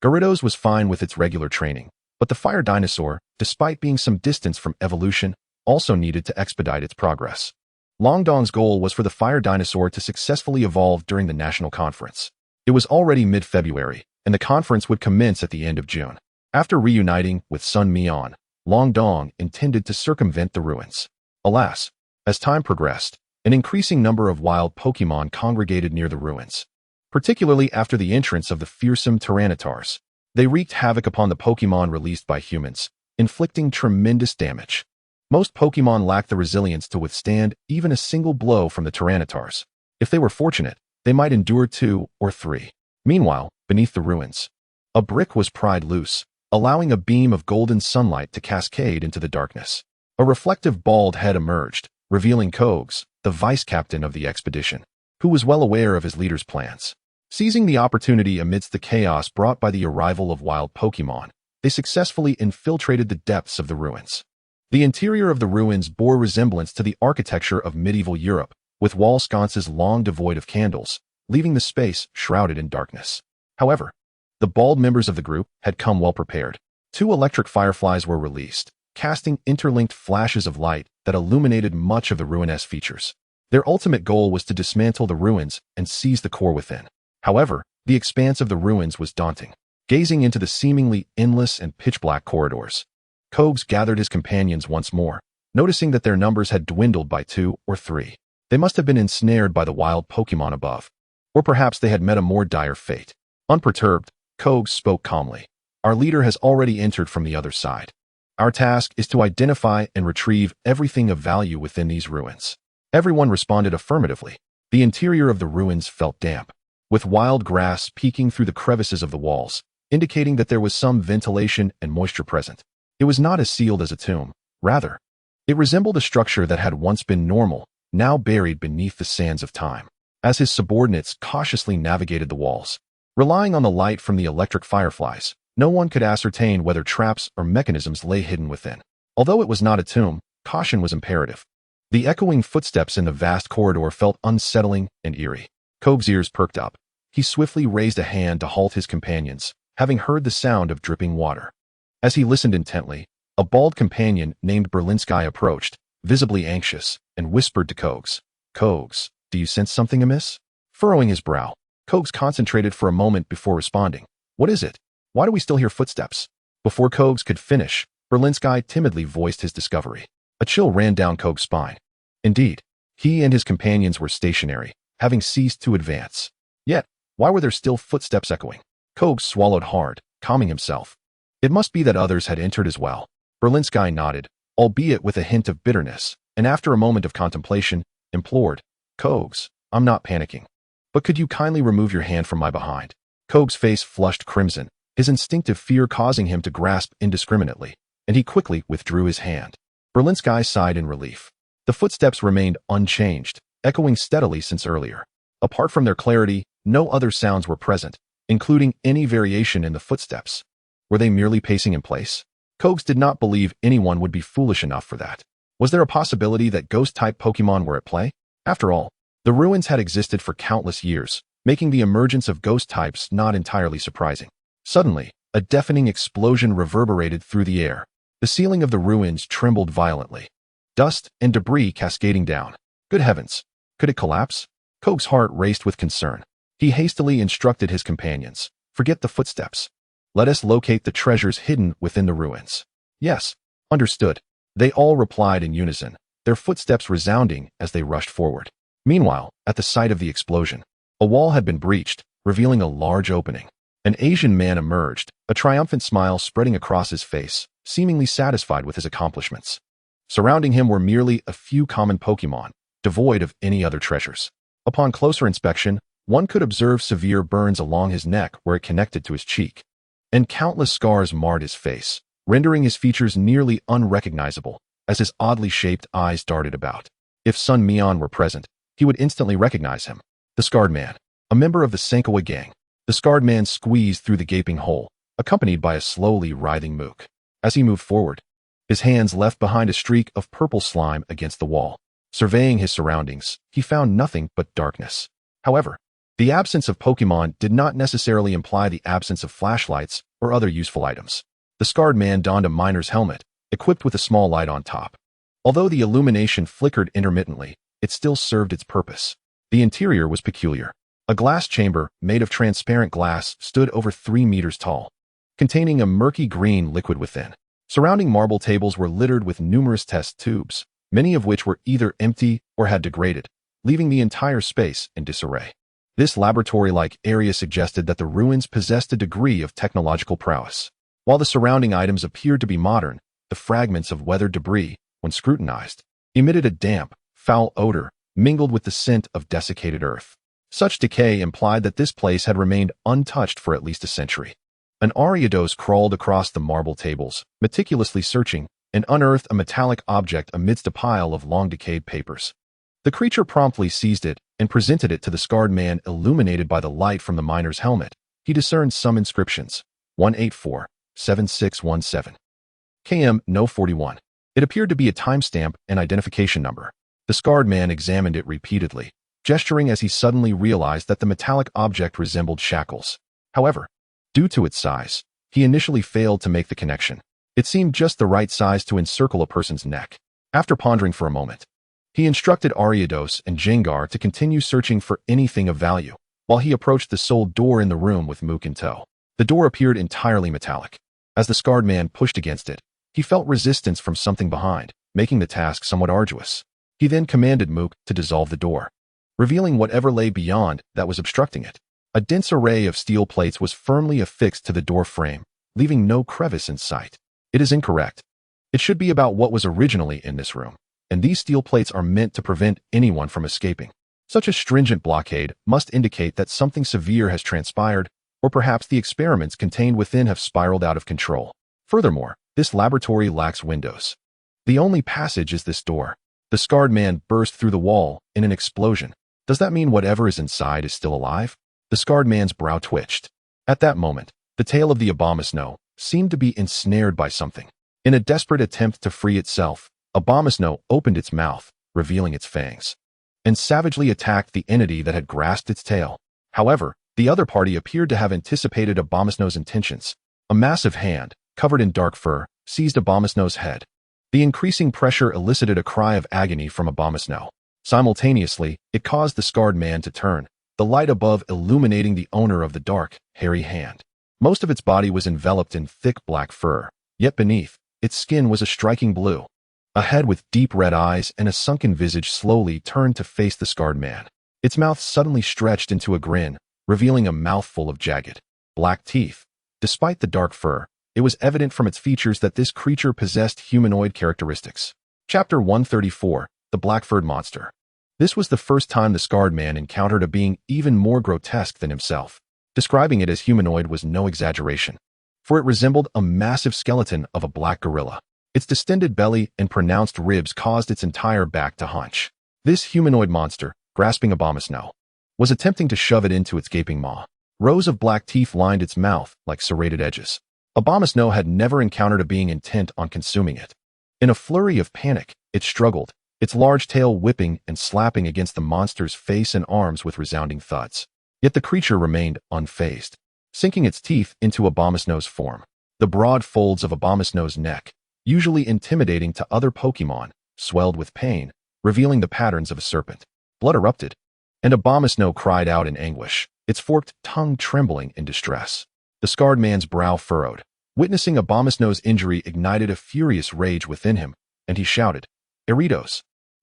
Gyarados was fine with its regular training, but the Fire Dinosaur, despite being some distance from evolution, also needed to expedite its progress. Long Dong's goal was for the Fire Dinosaur to successfully evolve during the national conference. It was already mid-February, and the conference would commence at the end of June. After reuniting with Sun Mian, Long Dong intended to circumvent the ruins. Alas, as time progressed, an increasing number of wild Pokemon congregated near the ruins, particularly after the entrance of the fearsome Tyrannitars. They wreaked havoc upon the Pokemon released by humans, inflicting tremendous damage. Most Pokemon lacked the resilience to withstand even a single blow from the Tyrannitars. If they were fortunate, they might endure 2 or 3. Meanwhile, beneath the ruins, a brick was pried loose, allowing a beam of golden sunlight to cascade into the darkness. A reflective bald head emerged, revealing Kogs, the vice-captain of the expedition. who was well aware of his leader's plans. Seizing the opportunity amidst the chaos brought by the arrival of wild Pokémon, they successfully infiltrated the depths of the ruins. The interior of the ruins bore resemblance to the architecture of medieval Europe, with wall sconces long devoid of candles, leaving the space shrouded in darkness. However, the bald members of the group had come well prepared. 2 electric fireflies were released, casting interlinked flashes of light that illuminated much of the ruinous features. Their ultimate goal was to dismantle the ruins and seize the core within. However, the expanse of the ruins was daunting. Gazing into the seemingly endless and pitch-black corridors, Kogs gathered his companions once more, noticing that their numbers had dwindled by 2 or 3. They must have been ensnared by the wild Pokémon above, or perhaps they had met a more dire fate. Unperturbed, Kogs spoke calmly. Our leader has already entered from the other side. Our task is to identify and retrieve everything of value within these ruins. Everyone responded affirmatively. The interior of the ruins felt damp, with wild grass peeking through the crevices of the walls, indicating that there was some ventilation and moisture present. It was not as sealed as a tomb. Rather, it resembled a structure that had once been normal, now buried beneath the sands of time. As his subordinates cautiously navigated the walls, relying on the light from the electric fireflies, no one could ascertain whether traps or mechanisms lay hidden within. Although it was not a tomb, caution was imperative. The echoing footsteps in the vast corridor felt unsettling and eerie. Kogs' ears perked up. He swiftly raised a hand to halt his companions, having heard the sound of dripping water. As he listened intently, a bald companion named Berlinski approached, visibly anxious, and whispered to Kogs, "Kogs, do you sense something amiss?" Furrowing his brow, Kogs concentrated for a moment before responding. "What is it? Why do we still hear footsteps?" Before Kogs could finish, Berlinski timidly voiced his discovery. A chill ran down Kogs' spine. Indeed, he and his companions were stationary, having ceased to advance. Yet, why were there still footsteps echoing? Kogs swallowed hard, calming himself. It must be that others had entered as well. Berlinski nodded, albeit with a hint of bitterness, and after a moment of contemplation, implored, "Kogs, I'm not panicking. But could you kindly remove your hand from my behind?" Kogs' face flushed crimson, his instinctive fear causing him to grasp indiscriminately, and he quickly withdrew his hand. Berlinski sighed in relief. The footsteps remained unchanged, echoing steadily since earlier. Apart from their clarity, no other sounds were present, including any variation in the footsteps. Were they merely pacing in place? Kogs did not believe anyone would be foolish enough for that. Was there a possibility that ghost-type Pokémon were at play? After all, the ruins had existed for countless years, making the emergence of ghost types not entirely surprising. Suddenly, a deafening explosion reverberated through the air. The ceiling of the ruins trembled violently, dust and debris cascading down. Good heavens! Could it collapse? Kogs' heart raced with concern. He hastily instructed his companions, "Forget the footsteps. Let us locate the treasures hidden within the ruins." "Yes, understood." They all replied in unison, their footsteps resounding as they rushed forward. Meanwhile, at the site of the explosion, a wall had been breached, revealing a large opening. An Asian man emerged, a triumphant smile spreading across his face, seemingly satisfied with his accomplishments. Surrounding him were merely a few common Pokémon, devoid of any other treasures. Upon closer inspection, one could observe severe burns along his neck where it connected to his cheek, and countless scars marred his face, rendering his features nearly unrecognizable as his oddly shaped eyes darted about. If Sun Mian were present, he would instantly recognize him. The Scarred Man, a member of the Sankawa gang. The Scarred Man squeezed through the gaping hole, accompanied by a slowly writhing mook. As he moved forward, his hands left behind a streak of purple slime against the wall. Surveying his surroundings, he found nothing but darkness. However, the absence of Pokémon did not necessarily imply the absence of flashlights or other useful items. The Scarred Man donned a miner's helmet, equipped with a small light on top. Although the illumination flickered intermittently, it still served its purpose. The interior was peculiar. A glass chamber, made of transparent glass, stood over 3 meters tall, containing a murky green liquid within. Surrounding marble tables were littered with numerous test tubes, many of which were either empty or had degraded, leaving the entire space in disarray. This laboratory-like area suggested that the ruins possessed a degree of technological prowess. While the surrounding items appeared to be modern, the fragments of weathered debris, when scrutinized, emitted a damp, foul odor mingled with the scent of desiccated earth. Such decay implied that this place had remained untouched for at least a century. An Ariados crawled across the marble tables, meticulously searching, and unearthed a metallic object amidst a pile of long-decayed papers. The creature promptly seized it and presented it to the scarred man. Illuminated by the light from the miner's helmet, he discerned some inscriptions. 184-7617. KM No 41. It appeared to be a timestamp and identification number. The scarred man examined it repeatedly, gesturing as he suddenly realized that the metallic object resembled shackles. However, due to its size, he initially failed to make the connection. It seemed just the right size to encircle a person's neck. After pondering for a moment, he instructed Ariados and Jengar to continue searching for anything of value, while he approached the sole door in the room with Mook in tow. The door appeared entirely metallic. As the scarred man pushed against it, he felt resistance from something behind, making the task somewhat arduous. He then commanded Mook to dissolve the door, revealing whatever lay beyond that was obstructing it. A dense array of steel plates was firmly affixed to the door frame, leaving no crevice in sight. It is incorrect. It should be about what was originally in this room, and these steel plates are meant to prevent anyone from escaping. Such a stringent blockade must indicate that something severe has transpired, or perhaps the experiments contained within have spiraled out of control. Furthermore, this laboratory lacks windows. The only passage is this door. The scarred man burst through the wall in an explosion. Does that mean whatever is inside is still alive? The scarred man's brow twitched. At that moment, the tail of the Abomasnow seemed to be ensnared by something. In a desperate attempt to free itself, Abomasnow opened its mouth, revealing its fangs, and savagely attacked the entity that had grasped its tail. However, the other party appeared to have anticipated Abomasnow's intentions. A massive hand, covered in dark fur, seized Abomasnow's head. The increasing pressure elicited a cry of agony from Abomasnow. Simultaneously, it caused the scarred man to turn, the light above illuminating the owner of the dark, hairy hand. Most of its body was enveloped in thick black fur, yet beneath, its skin was a striking blue. A head with deep red eyes and a sunken visage slowly turned to face the scarred man. Its mouth suddenly stretched into a grin, revealing a mouthful of jagged, black teeth. Despite the dark fur, it was evident from its features that this creature possessed humanoid characteristics. Chapter 134, The Black-Furred Monster. This was the first time the scarred man encountered a being even more grotesque than himself. Describing it as humanoid was no exaggeration, for it resembled a massive skeleton of a black gorilla. Its distended belly and pronounced ribs caused its entire back to hunch. This humanoid monster, grasping Abomasnow, was attempting to shove it into its gaping maw. Rows of black teeth lined its mouth like serrated edges. Abomasnow had never encountered a being intent on consuming it. In a flurry of panic, it struggled, its large tail whipping and slapping against the monster's face and arms with resounding thuds. Yet the creature remained unfazed, sinking its teeth into Abomasnow's form. The broad folds of Abomasnow's neck, usually intimidating to other Pokémon, swelled with pain, revealing the patterns of a serpent. Blood erupted, and Abomasnow cried out in anguish, its forked tongue trembling in distress. The scarred man's brow furrowed. Witnessing Abomasnow's injury ignited a furious rage within him, and he shouted, "Ariados!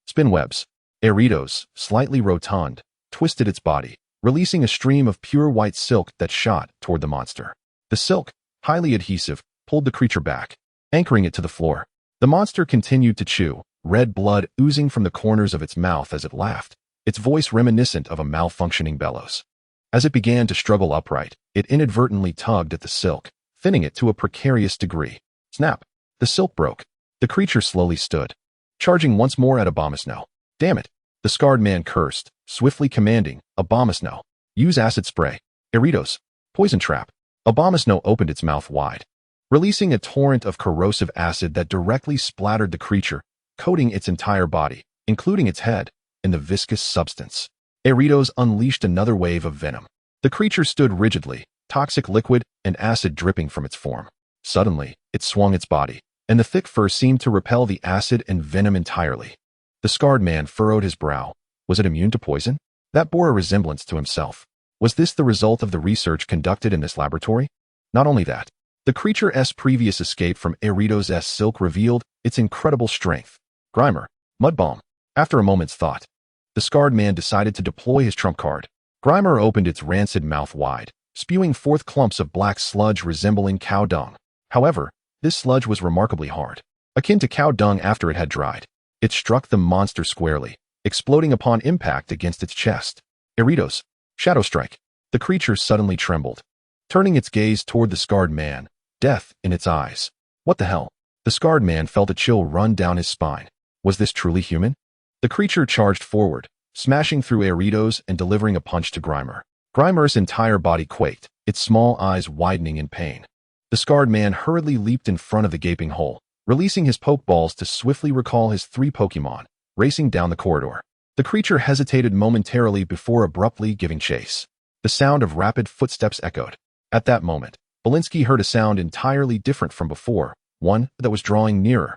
Spinwebs!" Ariados, slightly rotund, twisted its body, releasing a stream of pure white silk that shot toward the monster. The silk, highly adhesive, pulled the creature back, anchoring it to the floor. The monster continued to chew, red blood oozing from the corners of its mouth as it laughed, its voice reminiscent of a malfunctioning bellows. As it began to struggle upright, it inadvertently tugged at the silk, thinning it to a precarious degree. Snap! The silk broke. The creature slowly stood, charging once more at Abomasnow. Damn it! The scarred man cursed, swiftly commanding, Abomasnow, use acid spray. Ariados, poison trap. Abomasnow opened its mouth wide, releasing a torrent of corrosive acid that directly splattered the creature, coating its entire body, including its head, in the viscous substance. Ariados unleashed another wave of venom. The creature stood rigidly, toxic liquid and acid dripping from its form. Suddenly, it swung its body, and the thick fur seemed to repel the acid and venom entirely. The scarred man furrowed his brow. Was it immune to poison? That bore a resemblance to himself. Was this the result of the research conducted in this laboratory? Not only that, the creature's previous escape from Ariados' silk revealed its incredible strength. Grimer, Mudbalm. After a moment's thought, the scarred man decided to deploy his trump card. Grimer opened its rancid mouth wide, spewing forth clumps of black sludge resembling cow dung. However, this sludge was remarkably hard, akin to cow dung after it had dried. It struck the monster squarely, exploding upon impact against its chest. Ariados, Shadow Strike. The creature suddenly trembled, turning its gaze toward the scarred man, death in its eyes. What the hell? The scarred man felt a chill run down his spine. Was this truly human? The creature charged forward, smashing through Aeritos and delivering a punch to Grimer. Grimer's entire body quaked, its small eyes widening in pain. The scarred man hurriedly leaped in front of the gaping hole, releasing his Pokeballs to swiftly recall his 3 Pokemon, racing down the corridor. The creature hesitated momentarily before abruptly giving chase. The sound of rapid footsteps echoed. At that moment, Belinsky heard a sound entirely different from before, one that was drawing nearer.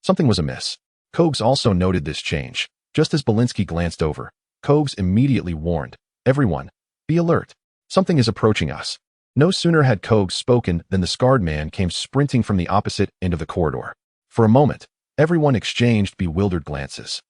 Something was amiss. Kogs also noted this change. Just as Belinsky glanced over, Kogs immediately warned, "Everyone, be alert. Something is approaching us." No sooner had Kogs spoken than the scarred man came sprinting from the opposite end of the corridor. For a moment, everyone exchanged bewildered glances.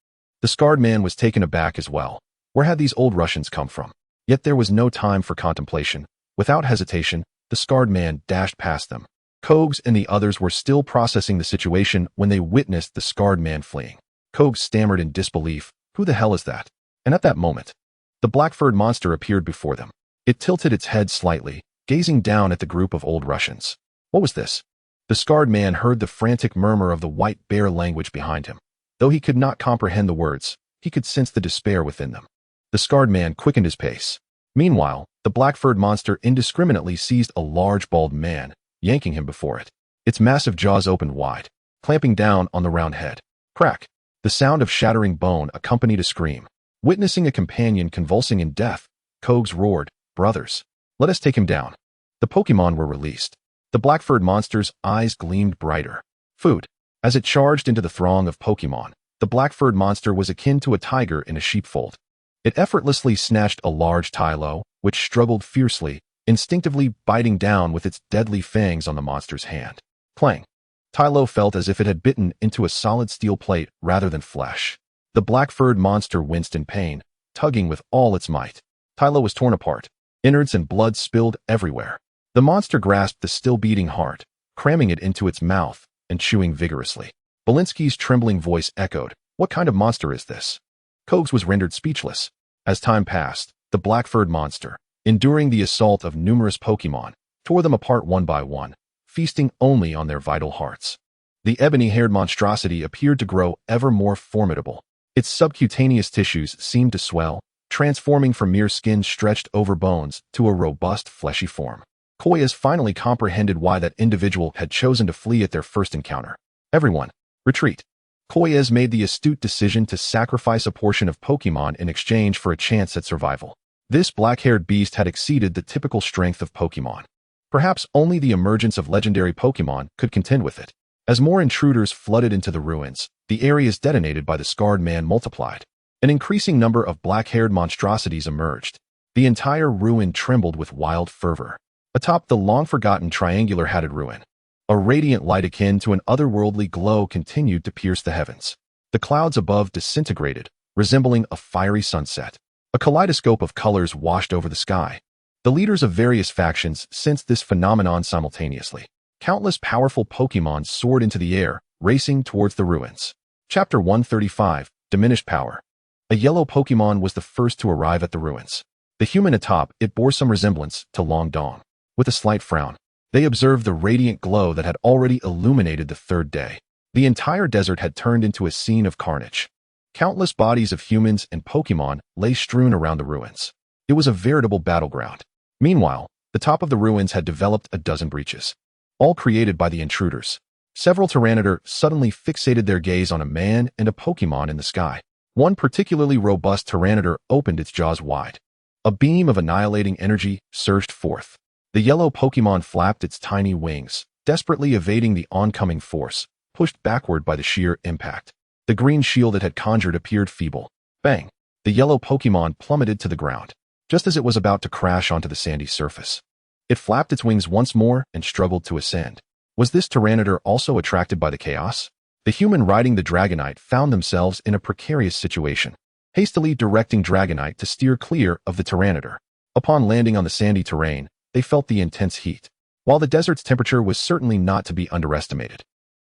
The scarred man was taken aback as well. Where had these old Russians come from? Yet there was no time for contemplation. Without hesitation, the scarred man dashed past them. Kogs and the others were still processing the situation when they witnessed the scarred man fleeing. Kogs stammered in disbelief, "Who the hell is that?" And at that moment, the black-furred monster appeared before them. It tilted its head slightly, gazing down at the group of old Russians. What was this? The scarred man heard the frantic murmur of the white bear language behind him. Though he could not comprehend the words, he could sense the despair within them. The scarred man quickened his pace. Meanwhile, the black-furred monster indiscriminately seized a large bald man, yanking him before it. Its massive jaws opened wide, clamping down on the round head. Crack! The sound of shattering bone accompanied a scream. Witnessing a companion convulsing in death, Kogs roared, "Brothers, let us take him down." The Pokemon were released. The black-furred monster's eyes gleamed brighter. Food. As it charged into the throng of Pokemon, the black-furred monster was akin to a tiger in a sheepfold. It effortlessly snatched a large Tylo, which struggled fiercely, instinctively biting down with its deadly fangs on the monster's hand. Clang! Tylo felt as if it had bitten into a solid steel plate rather than flesh. The black-furred monster winced in pain, tugging with all its might. Tylo was torn apart. Innards and blood spilled everywhere. The monster grasped the still-beating heart, cramming it into its mouth and chewing vigorously. Belinsky's trembling voice echoed, "What kind of monster is this?" Kogs was rendered speechless. As time passed, the black-furred monster, enduring the assault of numerous Pokemon, tore them apart one by one, feasting only on their vital hearts. The ebony-haired monstrosity appeared to grow ever more formidable. Its subcutaneous tissues seemed to swell, transforming from mere skin stretched over bones to a robust, fleshy form. Koyas finally comprehended why that individual had chosen to flee at their first encounter. "Everyone, retreat." Koyas made the astute decision to sacrifice a portion of Pokemon in exchange for a chance at survival. This black-haired beast had exceeded the typical strength of Pokemon. Perhaps only the emergence of legendary Pokemon could contend with it. As more intruders flooded into the ruins, the areas detonated by the scarred man multiplied. An increasing number of black-haired monstrosities emerged. The entire ruin trembled with wild fervor. Atop the long-forgotten triangular-hatted ruin, a radiant light akin to an otherworldly glow continued to pierce the heavens. The clouds above disintegrated, resembling a fiery sunset. A kaleidoscope of colors washed over the sky. The leaders of various factions sensed this phenomenon simultaneously. Countless powerful Pokemon soared into the air, racing towards the ruins. Chapter 135, Diminished Power. A yellow Pokemon was the first to arrive at the ruins. The human atop it bore some resemblance to Long Dong. With a slight frown, they observed the radiant glow that had already illuminated the third day. The entire desert had turned into a scene of carnage. Countless bodies of humans and Pokemon lay strewn around the ruins. It was a veritable battleground. Meanwhile, the top of the ruins had developed a dozen breaches, all created by the intruders. Several Tyranitar suddenly fixated their gaze on a man and a Pokemon in the sky. One particularly robust Tyranitar opened its jaws wide. A beam of annihilating energy surged forth. The yellow Pokemon flapped its tiny wings, desperately evading the oncoming force, pushed backward by the sheer impact. The green shield it had conjured appeared feeble. Bang! The yellow Pokemon plummeted to the ground, just as it was about to crash onto the sandy surface. It flapped its wings once more and struggled to ascend. Was this Tyranitar also attracted by the chaos? The human riding the Dragonite found themselves in a precarious situation, hastily directing Dragonite to steer clear of the Tyranitar. Upon landing on the sandy terrain, they felt the intense heat. While the desert's temperature was certainly not to be underestimated,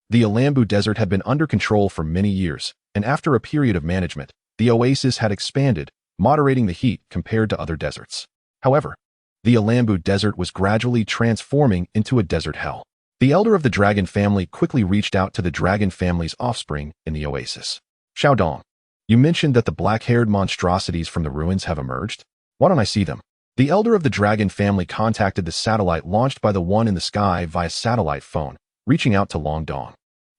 the Alambu Desert had been under control for many years, and after a period of management, the oasis had expanded, moderating the heat compared to other deserts. However, the Alambu Desert was gradually transforming into a desert hell. The elder of the dragon family quickly reached out to the dragon family's offspring in the oasis. Xiaodong. You mentioned that the black-haired monstrosities from the ruins have emerged? Why don't I see them? The elder of the dragon family contacted the satellite launched by the one in the sky via satellite phone, reaching out to Long Dong,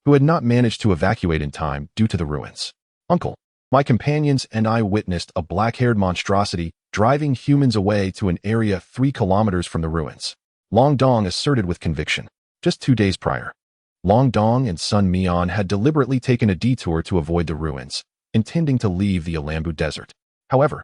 who had not managed to evacuate in time due to the ruins. Uncle, my companions and I witnessed a black-haired monstrosity driving humans away to an area 3 kilometers from the ruins. Long Dong asserted with conviction. Just 2 days prior, Long Dong and Sun Mian had deliberately taken a detour to avoid the ruins, intending to leave the Alambu Desert. However,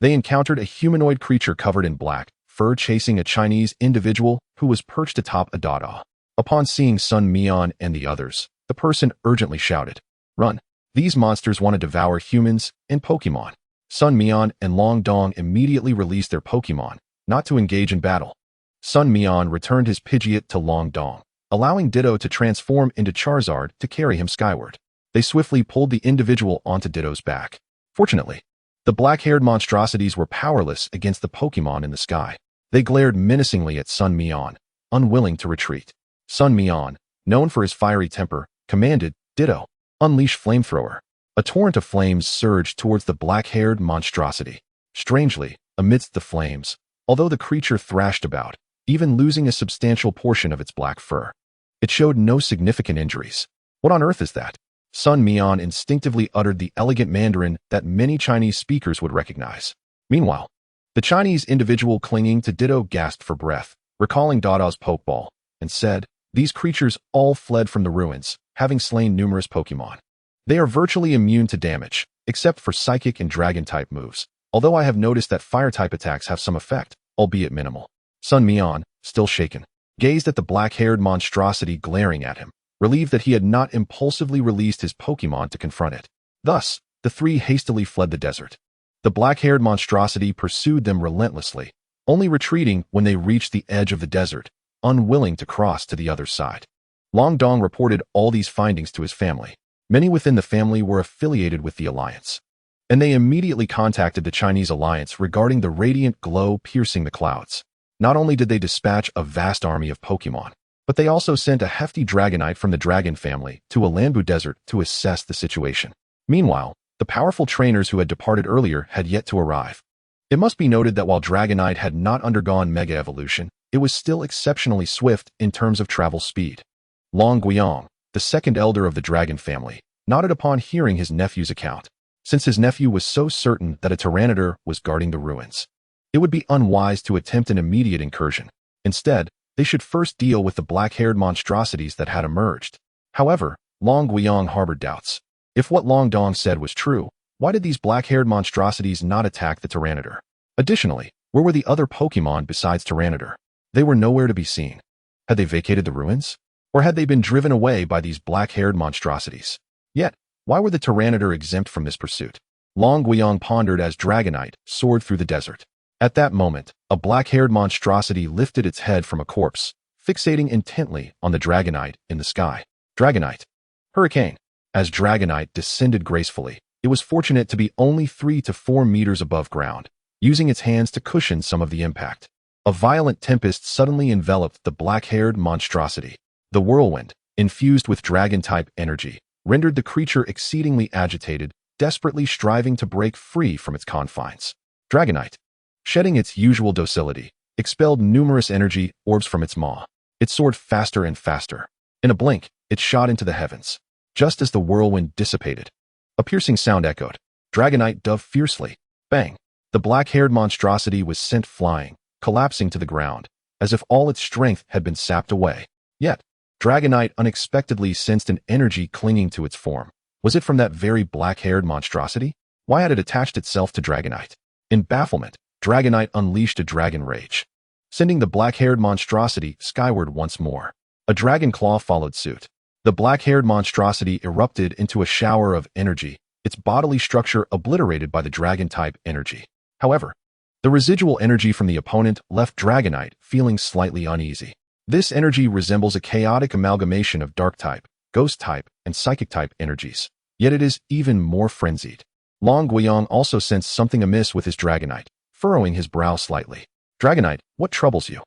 they encountered a humanoid creature covered in black fur chasing a Chinese individual who was perched atop a dada. Upon seeing Sun Mian and the others, the person urgently shouted, "Run! These monsters want to devour humans and Pokémon." Sun Mian and Long Dong immediately released their Pokémon, not to engage in battle. Sun Mian returned his Pidgeot to Long Dong, allowing Ditto to transform into Charizard to carry him skyward. They swiftly pulled the individual onto Ditto's back. Fortunately, the black-haired monstrosities were powerless against the Pokémon in the sky. They glared menacingly at Sun Mian, unwilling to retreat. Sun Mian, known for his fiery temper, commanded, "Ditto, unleash Flamethrower." A torrent of flames surged towards the black-haired monstrosity. Strangely, amidst the flames, although the creature thrashed about, even losing a substantial portion of its black fur, it showed no significant injuries. What on earth is that? Sun Mian instinctively uttered the elegant Mandarin that many Chinese speakers would recognize. Meanwhile, the Chinese individual clinging to Ditto gasped for breath, recalling Dada's Pokeball, and said, "These creatures all fled from the ruins, having slain numerous Pokémon. They are virtually immune to damage, except for Psychic and Dragon-type moves, although I have noticed that Fire-type attacks have some effect, albeit minimal." Sun Mian, still shaken, gazed at the black-haired monstrosity glaring at him, relieved that he had not impulsively released his Pokémon to confront it. Thus, the three hastily fled the desert. The black-haired monstrosity pursued them relentlessly, only retreating when they reached the edge of the desert, unwilling to cross to the other side. Long Dong reported all these findings to his family. Many within the family were affiliated with the Alliance, and they immediately contacted the Chinese Alliance regarding the radiant glow piercing the clouds. Not only did they dispatch a vast army of Pokémon, but they also sent a hefty Dragonite from the Dragon family to Alambu Desert to assess the situation. Meanwhile, the powerful trainers who had departed earlier had yet to arrive. It must be noted that while Dragonite had not undergone Mega Evolution, it was still exceptionally swift in terms of travel speed. Long Guiyang, the second elder of the Dragon family, nodded upon hearing his nephew's account. Since his nephew was so certain that a Tyranitar was guarding the ruins, it would be unwise to attempt an immediate incursion. Instead, they should first deal with the black-haired monstrosities that had emerged. However, Long Guiyang harbored doubts. If what Long Dong said was true, why did these black-haired monstrosities not attack the Tyranitar? Additionally, where were the other Pokémon besides Tyranitar? They were nowhere to be seen. Had they vacated the ruins? Or had they been driven away by these black-haired monstrosities? Yet, why were the Tyranitar exempt from this pursuit? Long Guiyang pondered as Dragonite soared through the desert. At that moment, a black-haired monstrosity lifted its head from a corpse, fixating intently on the Dragonite in the sky. Dragonite. Hurricane. As Dragonite descended gracefully, it was fortunate to be only 3 to 4 meters above ground, using its hands to cushion some of the impact. A violent tempest suddenly enveloped the black-haired monstrosity. The whirlwind, infused with dragon-type energy, rendered the creature exceedingly agitated, desperately striving to break free from its confines. Dragonite, shedding its usual docility, expelled numerous energy orbs from its maw. It soared faster and faster. In a blink, it shot into the heavens. Just as the whirlwind dissipated, a piercing sound echoed. Dragonite dove fiercely. Bang! The black-haired monstrosity was sent flying, collapsing to the ground, as if all its strength had been sapped away. Yet, Dragonite unexpectedly sensed an energy clinging to its form. Was it from that very black-haired monstrosity? Why had it attached itself to Dragonite? In bafflement, Dragonite unleashed a dragon rage, sending the black-haired monstrosity skyward once more. A dragon claw followed suit. The black-haired monstrosity erupted into a shower of energy, its bodily structure obliterated by the dragon-type energy. However, the residual energy from the opponent left Dragonite feeling slightly uneasy. This energy resembles a chaotic amalgamation of Dark-type, Ghost-type, and Psychic-type energies, yet it is even more frenzied. Long Guiyang also sensed something amiss with his Dragonite, furrowing his brow slightly. Dragonite, what troubles you?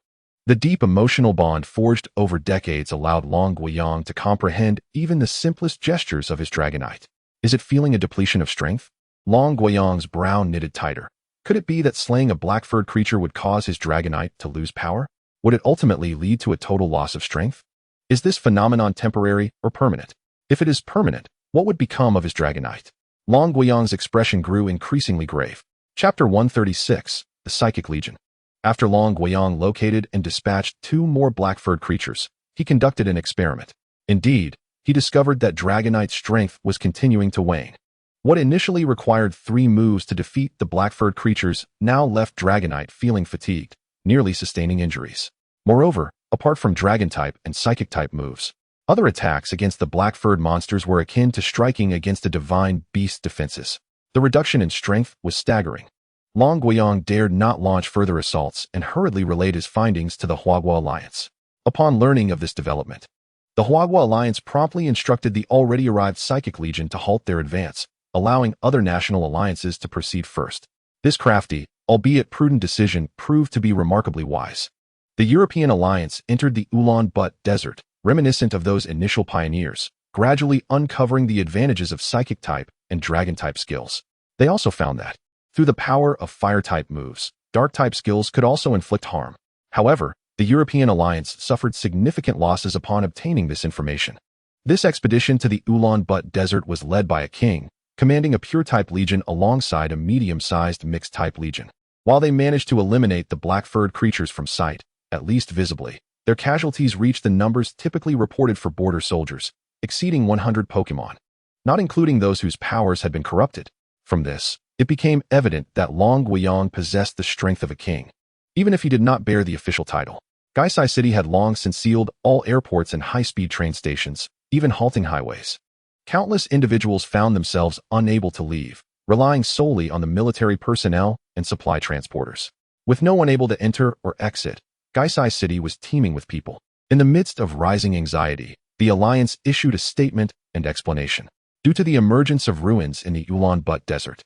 The deep emotional bond forged over decades allowed Long Guiyang to comprehend even the simplest gestures of his Dragonite. Is it feeling a depletion of strength? Long Guiyang's brow knitted tighter. Could it be that slaying a black-furred creature would cause his Dragonite to lose power? Would it ultimately lead to a total loss of strength? Is this phenomenon temporary or permanent? If it is permanent, what would become of his Dragonite? Long Guiyang's expression grew increasingly grave. Chapter 136, The Psychic Legion. After Long Guiyang located and dispatched 2 more black-furred creatures, he conducted an experiment. Indeed, he discovered that Dragonite's strength was continuing to wane. What initially required 3 moves to defeat the black-furred creatures now left Dragonite feeling fatigued, nearly sustaining injuries. Moreover, apart from Dragon-type and Psychic-type moves, other attacks against the black-furred monsters were akin to striking against a divine beast's defenses. The reduction in strength was staggering. Long Guiyang dared not launch further assaults and hurriedly relayed his findings to the Huagua Alliance. Upon learning of this development, the Huagua Alliance promptly instructed the already arrived Psychic Legion to halt their advance, allowing other national alliances to proceed first. This crafty, albeit prudent decision proved to be remarkably wise. The European alliance entered the Ulaanbaatar Desert, reminiscent of those initial pioneers, gradually uncovering the advantages of Psychic-type and Dragon-type skills. They also found that, through the power of Fire-type moves, Dark-type skills could also inflict harm. However, the European alliance suffered significant losses upon obtaining this information. This expedition to the Ulaanbaatar Desert was led by a king, commanding a pure-type legion alongside a medium-sized mixed-type legion. While they managed to eliminate the black-furred creatures from sight, at least visibly, their casualties reached the numbers typically reported for border soldiers, exceeding 100 Pokémon, not including those whose powers had been corrupted. From this, it became evident that Long Guiyang possessed the strength of a king, even if he did not bear the official title. Gaisai City had long since sealed all airports and high-speed train stations, even halting highways. Countless individuals found themselves unable to leave, relying solely on the military personnel and supply transporters. With no one able to enter or exit, Gaisai City was teeming with people. In the midst of rising anxiety, the Alliance issued a statement and explanation. Due to the emergence of ruins in the Ulaanbaatar Desert,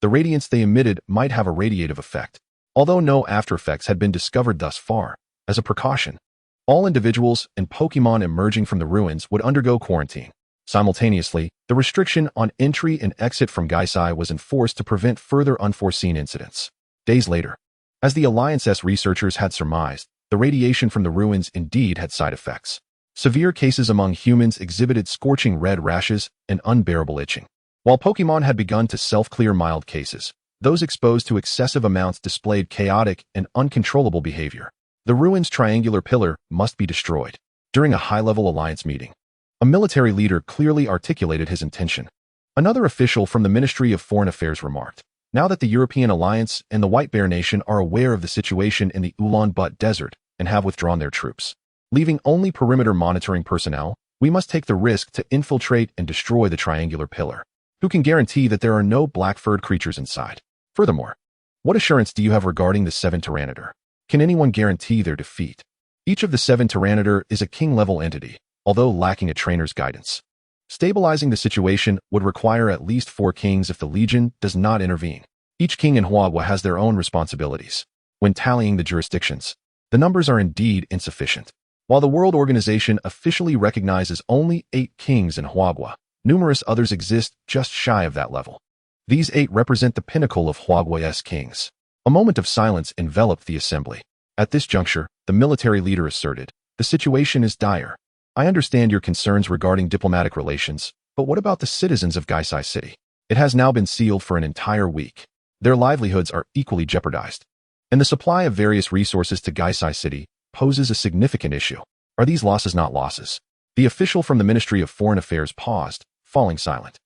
the radiance they emitted might have a radiative effect. Although no aftereffects had been discovered thus far, as a precaution, all individuals and Pokémon emerging from the ruins would undergo quarantine. Simultaneously, the restriction on entry and exit from Gaisai was enforced to prevent further unforeseen incidents. Days later, as the Alliance's researchers had surmised, the radiation from the ruins indeed had side effects. Severe cases among humans exhibited scorching red rashes and unbearable itching. While Pokémon had begun to self-clear mild cases, those exposed to excessive amounts displayed chaotic and uncontrollable behavior. The ruins' triangular pillar must be destroyed. During a high-level Alliance meeting, a military leader clearly articulated his intention. Another official from the Ministry of Foreign Affairs remarked, now that the European Alliance and the White Bear Nation are aware of the situation in the Ulaanbaatar Desert and have withdrawn their troops, leaving only perimeter monitoring personnel, we must take the risk to infiltrate and destroy the triangular pillar. Who can guarantee that there are no black-furred creatures inside? Furthermore, what assurance do you have regarding the 7 Tyranitar? Can anyone guarantee their defeat? Each of the 7 Tyranitar is a king-level entity, although lacking a trainer's guidance. Stabilizing the situation would require at least 4 kings if the Legion does not intervene. Each king in Huagua has their own responsibilities. When tallying the jurisdictions, the numbers are indeed insufficient. While the World Organization officially recognizes only 8 kings in Huagua, numerous others exist just shy of that level. These 8 represent the pinnacle of Huagua's kings. A moment of silence enveloped the assembly. At this juncture, the military leader asserted, "The situation is dire. I understand your concerns regarding diplomatic relations, but what about the citizens of Gaisai City? It has now been sealed for an entire week. Their livelihoods are equally jeopardized. And the supply of various resources to Gaisai City poses a significant issue. Are these losses not losses?" The official from the Ministry of Foreign Affairs paused, falling silent.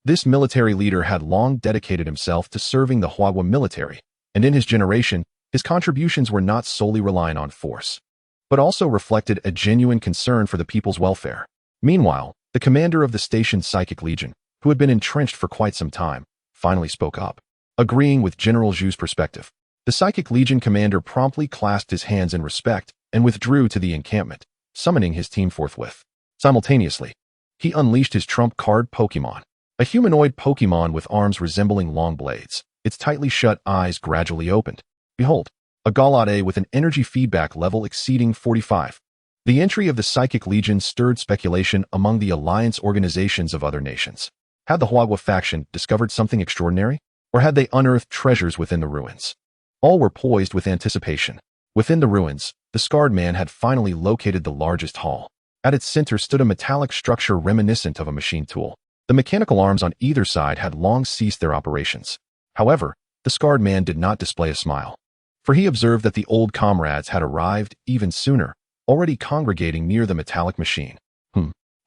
This military leader had long dedicated himself to serving the Huagua military, and in his generation, his contributions were not solely reliant on force, but also reflected a genuine concern for the people's welfare. Meanwhile, the commander of the station's Psychic Legion, who had been entrenched for quite some time, finally spoke up. Agreeing with General Zhu's perspective, the Psychic Legion commander promptly clasped his hands in respect and withdrew to the encampment, summoning his team forthwith. Simultaneously, he unleashed his trump card Pokémon, a humanoid Pokémon with arms resembling long blades. Its tightly shut eyes gradually opened. Behold, a Galade with an energy feedback level exceeding 45. The entry of the Psychic Legion stirred speculation among the alliance organizations of other nations. Had the Huagua faction discovered something extraordinary? Or had they unearthed treasures within the ruins? All were poised with anticipation. Within the ruins, the scarred man had finally located the largest hall. At its center stood a metallic structure reminiscent of a machine tool. The mechanical arms on either side had long ceased their operations. However, the scarred man did not display a smile, for he observed that the old comrades had arrived even sooner, already congregating near the metallic machine.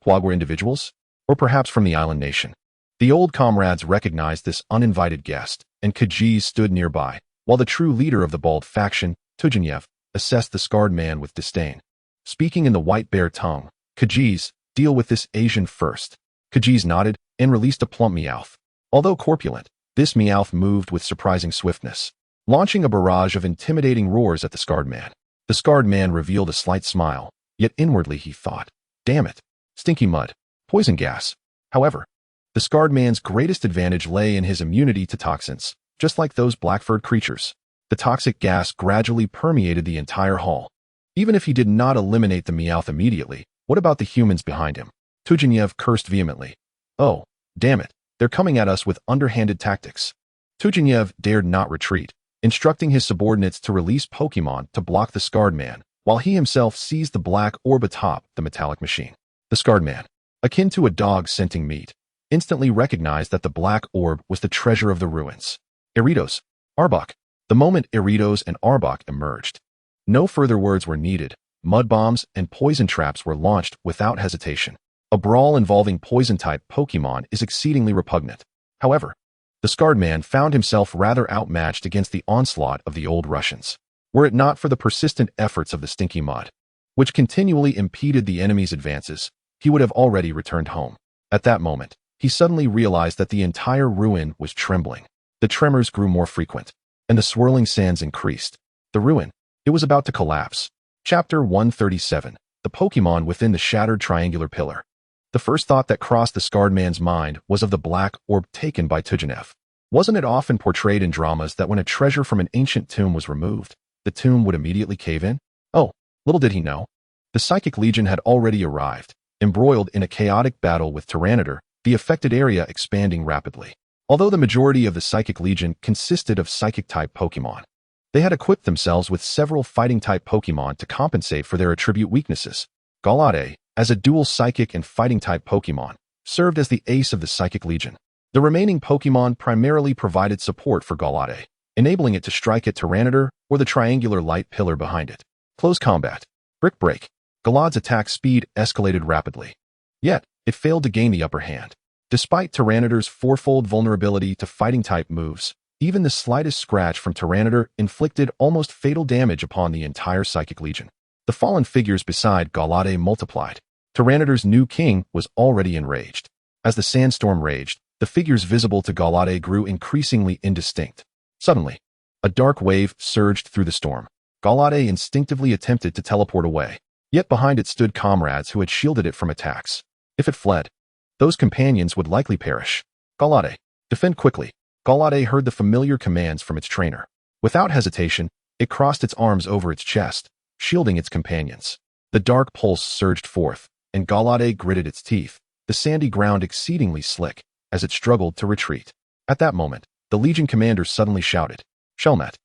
Huagua individuals? Or perhaps from the island nation? The old comrades recognized this uninvited guest, and Khajiit stood nearby, while the true leader of the bald faction, Turgenev, assessed the scarred man with disdain. Speaking in the white bear tongue, Khajiit, deal with this Asian first. Khajiit nodded and released a plump meowth. Although corpulent, this meowth moved with surprising swiftness, launching a barrage of intimidating roars at the scarred man. The scarred man revealed a slight smile, yet inwardly he thought, damn it, stinky mud, poison gas. However, the scarred man's greatest advantage lay in his immunity to toxins, just like those black-furred creatures. The toxic gas gradually permeated the entire hall. Even if he did not eliminate the meowth immediately, what about the humans behind him? Turgenev cursed vehemently. Oh, damn it, they're coming at us with underhanded tactics. Turgenev dared not retreat, instructing his subordinates to release Pokemon to block the scarred man, while he himself seized the black orb atop the metallic machine. The scarred man, akin to a dog scenting meat, instantly recognized that the black orb was the treasure of the ruins. Eritos, Arbok. The moment Eritos and Arbok emerged, no further words were needed. Mud bombs and poison traps were launched without hesitation. A brawl involving poison-type Pokemon is exceedingly repugnant. However, the scarred man found himself rather outmatched against the onslaught of the old Russians. Were it not for the persistent efforts of the stinky mud, which continually impeded the enemy's advances, he would have already returned home. At that moment, he suddenly realized that the entire ruin was trembling. The tremors grew more frequent, and the swirling sands increased. The ruin, it was about to collapse. Chapter 137, The Pokemon Within the Shattered Triangular Pillar. The first thought that crossed the scarred man's mind was of the black orb taken by Turgenev. Wasn't it often portrayed in dramas that when a treasure from an ancient tomb was removed, the tomb would immediately cave in? Oh, little did he know. The Psychic Legion had already arrived, embroiled in a chaotic battle with Tyranitar, the affected area expanding rapidly. Although the majority of the Psychic Legion consisted of Psychic-type Pokemon, they had equipped themselves with several Fighting-type Pokemon to compensate for their attribute weaknesses. Gallade, as a dual Psychic and Fighting-type Pokemon, served as the ace of the Psychic Legion. The remaining Pokemon primarily provided support for Gallade, enabling it to strike at Tyranitar or the triangular light pillar behind it. Close combat. Brick Break. Gallade's attack speed escalated rapidly. Yet, it failed to gain the upper hand. Despite Tyranitar's fourfold vulnerability to Fighting-type moves, even the slightest scratch from Tyranitar inflicted almost fatal damage upon the entire Psychic Legion. The fallen figures beside Gallade multiplied. Tyranitar's new king was already enraged. As the sandstorm raged, the figures visible to Gallade grew increasingly indistinct. Suddenly, a dark wave surged through the storm. Gallade instinctively attempted to teleport away, yet behind it stood comrades who had shielded it from attacks. If it fled, those companions would likely perish. Gallade, defend quickly. Gallade heard the familiar commands from its trainer. Without hesitation, it crossed its arms over its chest, shielding its companions. The dark pulse surged forth, and Gallade gritted its teeth, the sandy ground exceedingly slick, as it struggled to retreat. At that moment, the Legion commander suddenly shouted, Shelmet.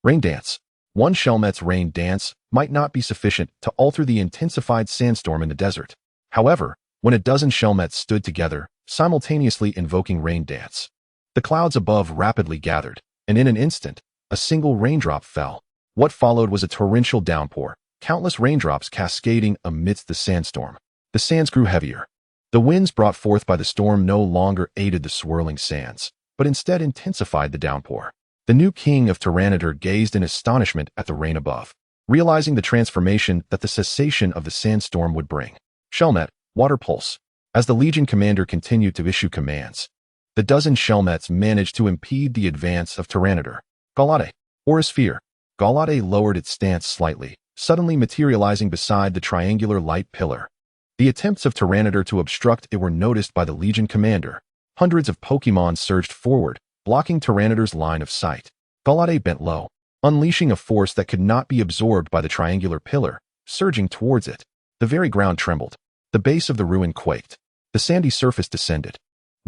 Rain Dance. One Shelmet's rain dance might not be sufficient to alter the intensified sandstorm in the desert. However, when a dozen Shelmets stood together, simultaneously invoking Rain Dance, the clouds above rapidly gathered, and in an instant, a single raindrop fell. What followed was a torrential downpour, countless raindrops cascading amidst the sandstorm. The sands grew heavier. The winds brought forth by the storm no longer aided the swirling sands, but instead intensified the downpour. The new king of Tyranitar gazed in astonishment at the rain above, realizing the transformation that the cessation of the sandstorm would bring. Shelmet, Water Pulse. As the Legion commander continued to issue commands, the dozen Shelmets managed to impede the advance of Tyranitar. Gallade, Aura Sphere. Gallade lowered its stance slightly, suddenly materializing beside the triangular light pillar. The attempts of Tyranitar to obstruct it were noticed by the Legion commander. Hundreds of Pokemon surged forward, blocking Tyranitar's line of sight. Gallade bent low, unleashing a force that could not be absorbed by the triangular pillar, surging towards it. The very ground trembled. The base of the ruin quaked. The sandy surface descended.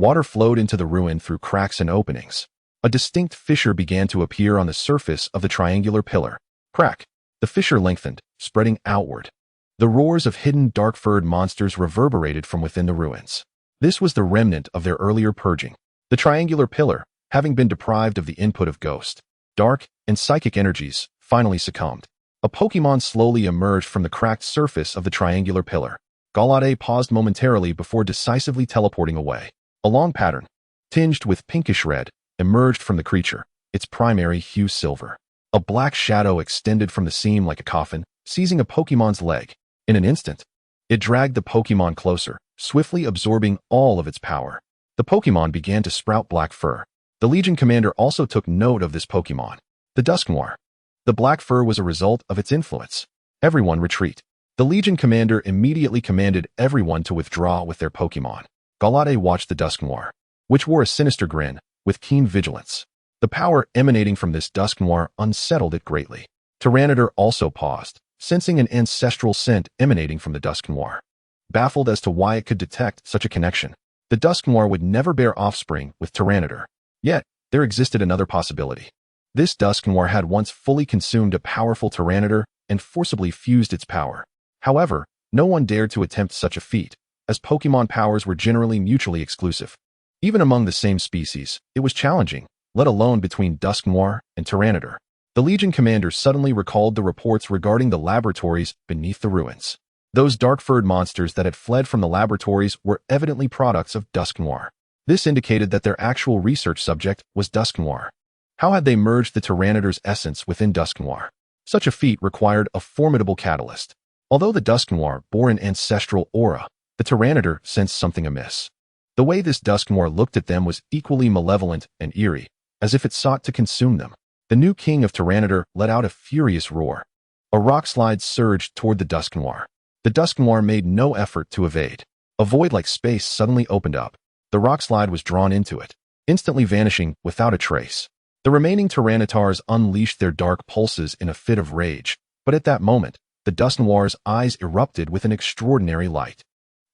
Water flowed into the ruin through cracks and openings. A distinct fissure began to appear on the surface of the triangular pillar. Crack. The fissure lengthened, spreading outward. The roars of hidden dark-furred monsters reverberated from within the ruins. This was the remnant of their earlier purging. The triangular pillar, having been deprived of the input of ghost, dark, and psychic energies, finally succumbed. A Pokémon slowly emerged from the cracked surface of the triangular pillar. Galade paused momentarily before decisively teleporting away. A long pattern, tinged with pinkish red, emerged from the creature, its primary hue silver. A black shadow extended from the seam like a coffin, seizing a Pokémon's leg. In an instant, it dragged the Pokémon closer, swiftly absorbing all of its power. The Pokémon began to sprout black fur. The Legion commander also took note of this Pokémon. The Dusknoir. The black fur was a result of its influence. Everyone retreat. The Legion commander immediately commanded everyone to withdraw with their Pokémon. Galade watched the Dusknoir, which wore a sinister grin, with keen vigilance. The power emanating from this Dusknoir unsettled it greatly. Tyranitar also paused, sensing an ancestral scent emanating from the Dusknoir. Baffled as to why it could detect such a connection, the Dusknoir would never bear offspring with Tyranitar. Yet, there existed another possibility. This Dusknoir had once fully consumed a powerful Tyranitar and forcibly fused its power. However, no one dared to attempt such a feat, as Pokémon powers were generally mutually exclusive. Even among the same species, it was challenging, let alone between Dusknoir and Tyranitar. The Legion commander suddenly recalled the reports regarding the laboratories beneath the ruins. Those dark-furred monsters that had fled from the laboratories were evidently products of Dusknoir. This indicated that their actual research subject was Dusknoir. How had they merged the Tyranitar's essence within Dusknoir? Such a feat required a formidable catalyst. Although the Dusknoir bore an ancestral aura, the Tyranitar sensed something amiss. The way this Dusknoir looked at them was equally malevolent and eerie, as if it sought to consume them. The new king of Tyranitar let out a furious roar. A rock slide surged toward the Dusknoir. The Dusknoir made no effort to evade. A void-like space suddenly opened up. The rock slide was drawn into it, instantly vanishing without a trace. The remaining Tyranitars unleashed their dark pulses in a fit of rage, but at that moment, the Dusknoir's eyes erupted with an extraordinary light.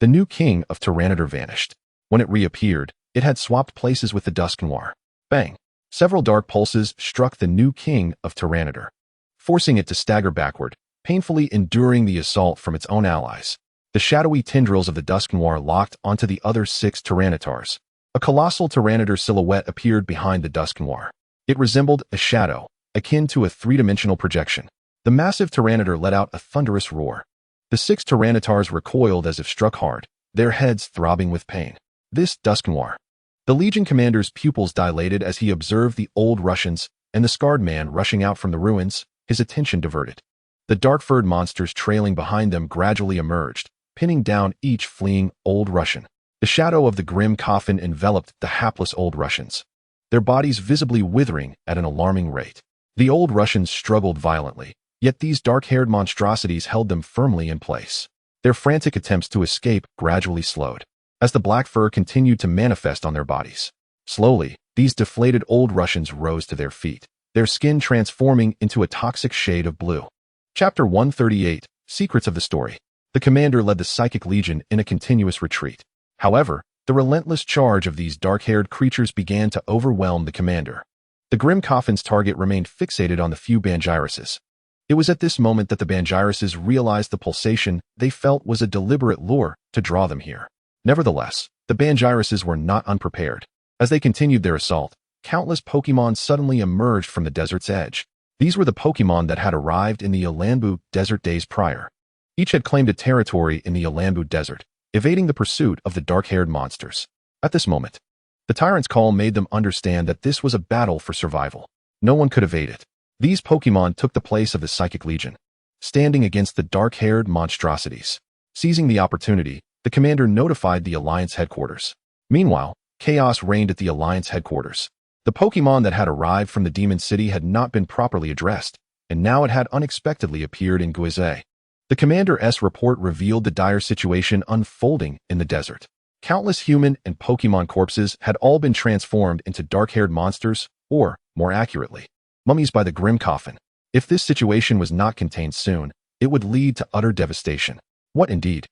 The new king of Tyranitar vanished. When it reappeared, it had swapped places with the Dusknoir. Bang! Several dark pulses struck the new king of Tyranitar, forcing it to stagger backward, painfully enduring the assault from its own allies. The shadowy tendrils of the Dusknoir locked onto the other 6 Tyranitars. A colossal Tyranitar silhouette appeared behind the Dusknoir. It resembled a shadow, akin to a three-dimensional projection. The massive Tyranitar let out a thunderous roar. The 6 Tyranitar's recoiled as if struck hard, their heads throbbing with pain. This Dusknoir. The Legion commander's pupils dilated as he observed the old Russians and the scarred man rushing out from the ruins, his attention diverted. The dark-furred monsters trailing behind them gradually emerged, pinning down each fleeing old Russian. The shadow of the grim coffin enveloped the hapless old Russians, their bodies visibly withering at an alarming rate. The old Russians struggled violently, yet these dark-haired monstrosities held them firmly in place. Their frantic attempts to escape gradually slowed, as the black fur continued to manifest on their bodies. Slowly, these deflated old Russians rose to their feet, their skin transforming into a toxic shade of blue. Chapter 138, Secrets of the Story. The commander led the Psychic Legion in a continuous retreat. However, the relentless charge of these dark-haired creatures began to overwhelm the commander. The grim coffin's target remained fixated on the few Bangyruses. It was at this moment that the Bangyruses realized the pulsation they felt was a deliberate lure to draw them here. Nevertheless, the Bangyruses were not unprepared. As they continued their assault, countless Pokémon suddenly emerged from the desert's edge. These were the Pokémon that had arrived in the Yalambu Desert days prior. Each had claimed a territory in the Yalambu Desert, evading the pursuit of the dark-haired monsters. At this moment, the tyrant's call made them understand that this was a battle for survival. No one could evade it. These Pokémon took the place of the Psychic Legion, standing against the dark-haired monstrosities. Seizing the opportunity, the commander notified the Alliance headquarters. Meanwhile, chaos reigned at the Alliance headquarters. The Pokémon that had arrived from the Demon City had not been properly addressed, and now it had unexpectedly appeared in Guizhou. The commander's report revealed the dire situation unfolding in the desert. Countless human and Pokémon corpses had all been transformed into dark-haired monsters, or, more accurately, mummies by the grim coffin. If this situation was not contained soon, it would lead to utter devastation. What indeed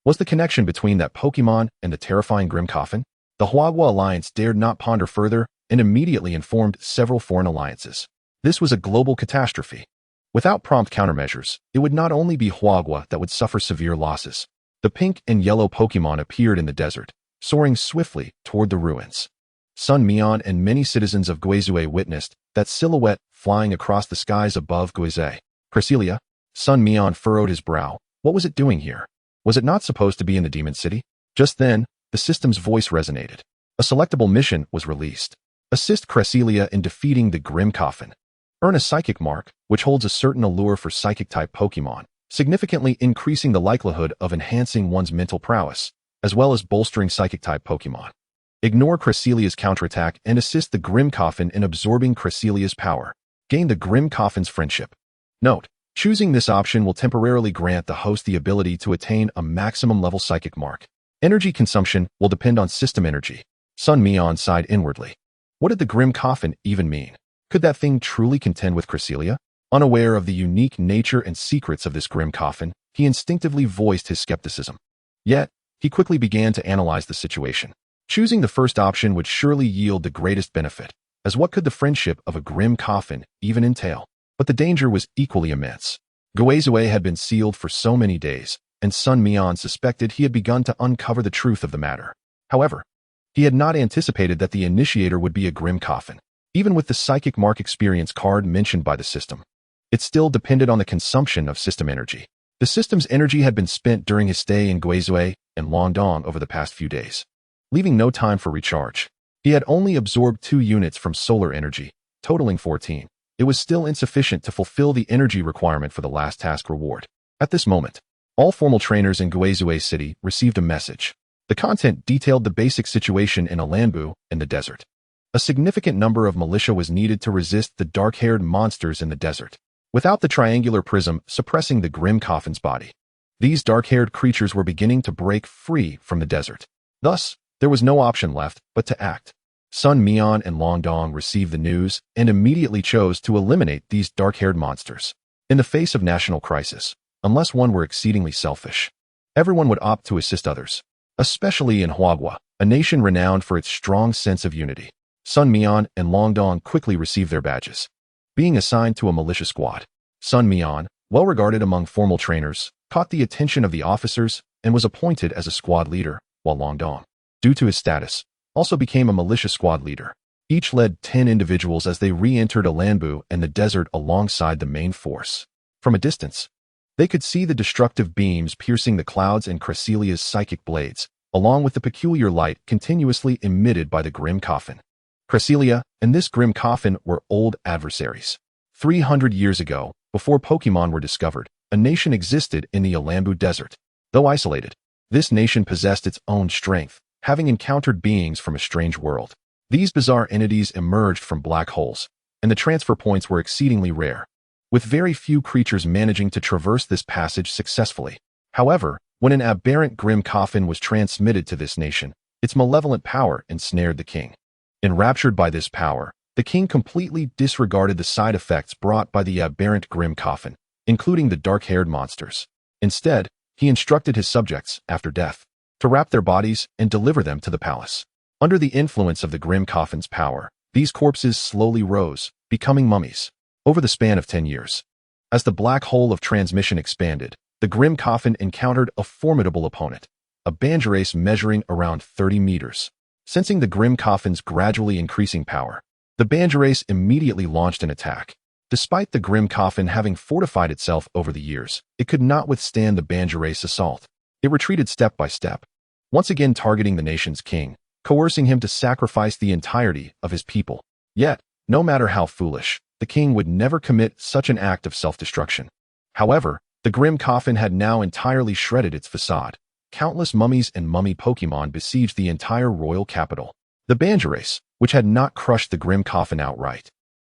was the connection between that Pokémon and the terrifying grim coffin? The Huagua alliance dared not ponder further and immediately informed several foreign alliances. This was a global catastrophe. Without prompt countermeasures, it would not only be Huagua that would suffer severe losses. The pink and yellow Pokémon appeared in the desert, soaring swiftly toward the ruins. Sun Mian and many citizens of Guizhou witnessed that silhouette flying across the skies above Guizhou. Cresselia, Sun Mian furrowed his brow. What was it doing here? Was it not supposed to be in the Demon City? Just then, the system's voice resonated. A selectable mission was released. Assist Cresselia in defeating the Grim Coffin. Earn a psychic mark, which holds a certain allure for psychic-type Pokémon, significantly increasing the likelihood of enhancing one's mental prowess, as well as bolstering psychic-type Pokémon. Ignore Cresselia's counterattack and assist the Grim Coffin in absorbing Cresselia's power. Gain the Grim Coffin's friendship. Note: choosing this option will temporarily grant the host the ability to attain a maximum level psychic mark. Energy consumption will depend on system energy. Sun Mian sighed inwardly. What did the Grim Coffin even mean? Could that thing truly contend with Cresselia? Unaware of the unique nature and secrets of this Grim Coffin, he instinctively voiced his skepticism. Yet, he quickly began to analyze the situation. Choosing the first option would surely yield the greatest benefit, as what could the friendship of a Grim Coffin even entail? But the danger was equally immense. Guizhou had been sealed for so many days, and Sun Mian suspected he had begun to uncover the truth of the matter. However, he had not anticipated that the initiator would be a Grim Coffin. Even with the psychic mark experience card mentioned by the system, it still depended on the consumption of system energy. The system's energy had been spent during his stay in Guizhou and Longdong over the past few days, leaving no time for recharge. He had only absorbed 2 units from solar energy, totaling 14. It was still insufficient to fulfill the energy requirement for the last task reward. At this moment, all formal trainers in Guizhou City received a message. The content detailed the basic situation in Alanbu and the desert. A significant number of militia was needed to resist the dark-haired monsters in the desert, without the triangular prism suppressing the Grim Coffin's body. These dark-haired creatures were beginning to break free from the desert. Thus, there was no option left but to act. Sun Mian and Longdong received the news and immediately chose to eliminate these dark-haired monsters. In the face of national crisis, unless one were exceedingly selfish, everyone would opt to assist others, especially in Huagua, a nation renowned for its strong sense of unity. Sun Mian and Longdong quickly received their badges. Being assigned to a militia squad, Sun Mian, well regarded among formal trainers, caught the attention of the officers and was appointed as a squad leader, while Longdong, due to his status, also became a militia squad leader. Each led 10 individuals as they re-entered Alanbu and the desert alongside the main force. From a distance, they could see the destructive beams piercing the clouds and Cresselia's psychic blades, along with the peculiar light continuously emitted by the Grim Coffin. Cresselia and this Grim Coffin were old adversaries. 300 years ago, before Pokémon were discovered, a nation existed in the Alanbu Desert. Though isolated, this nation possessed its own strength, having encountered beings from a strange world. These bizarre entities emerged from black holes, and the transfer points were exceedingly rare, with very few creatures managing to traverse this passage successfully. However, when an aberrant Grim Coffin was transmitted to this nation, its malevolent power ensnared the king. Enraptured by this power, the king completely disregarded the side effects brought by the aberrant Grim Coffin, including the dark-haired monsters. Instead, he instructed his subjects, after death, to wrap their bodies and deliver them to the palace. Under the influence of the Grim Coffin's power, these corpses slowly rose, becoming mummies. Over the span of 10 years, as the black hole of transmission expanded, the Grim Coffin encountered a formidable opponent, a Bandurace measuring around 30 meters. Sensing the Grim Coffin's gradually increasing power, the Bandurace immediately launched an attack. Despite the Grim Coffin having fortified itself over the years, it could not withstand the Bandurace assault. It retreated step by step, once again targeting the nation's king, coercing him to sacrifice the entirety of his people. Yet, no matter how foolish, the king would never commit such an act of self-destruction. However, the Grim Coffin had now entirely shredded its facade. Countless mummies and mummy Pokémon besieged the entire royal capital. The Bandurace, which had not crushed the Grim Coffin outright,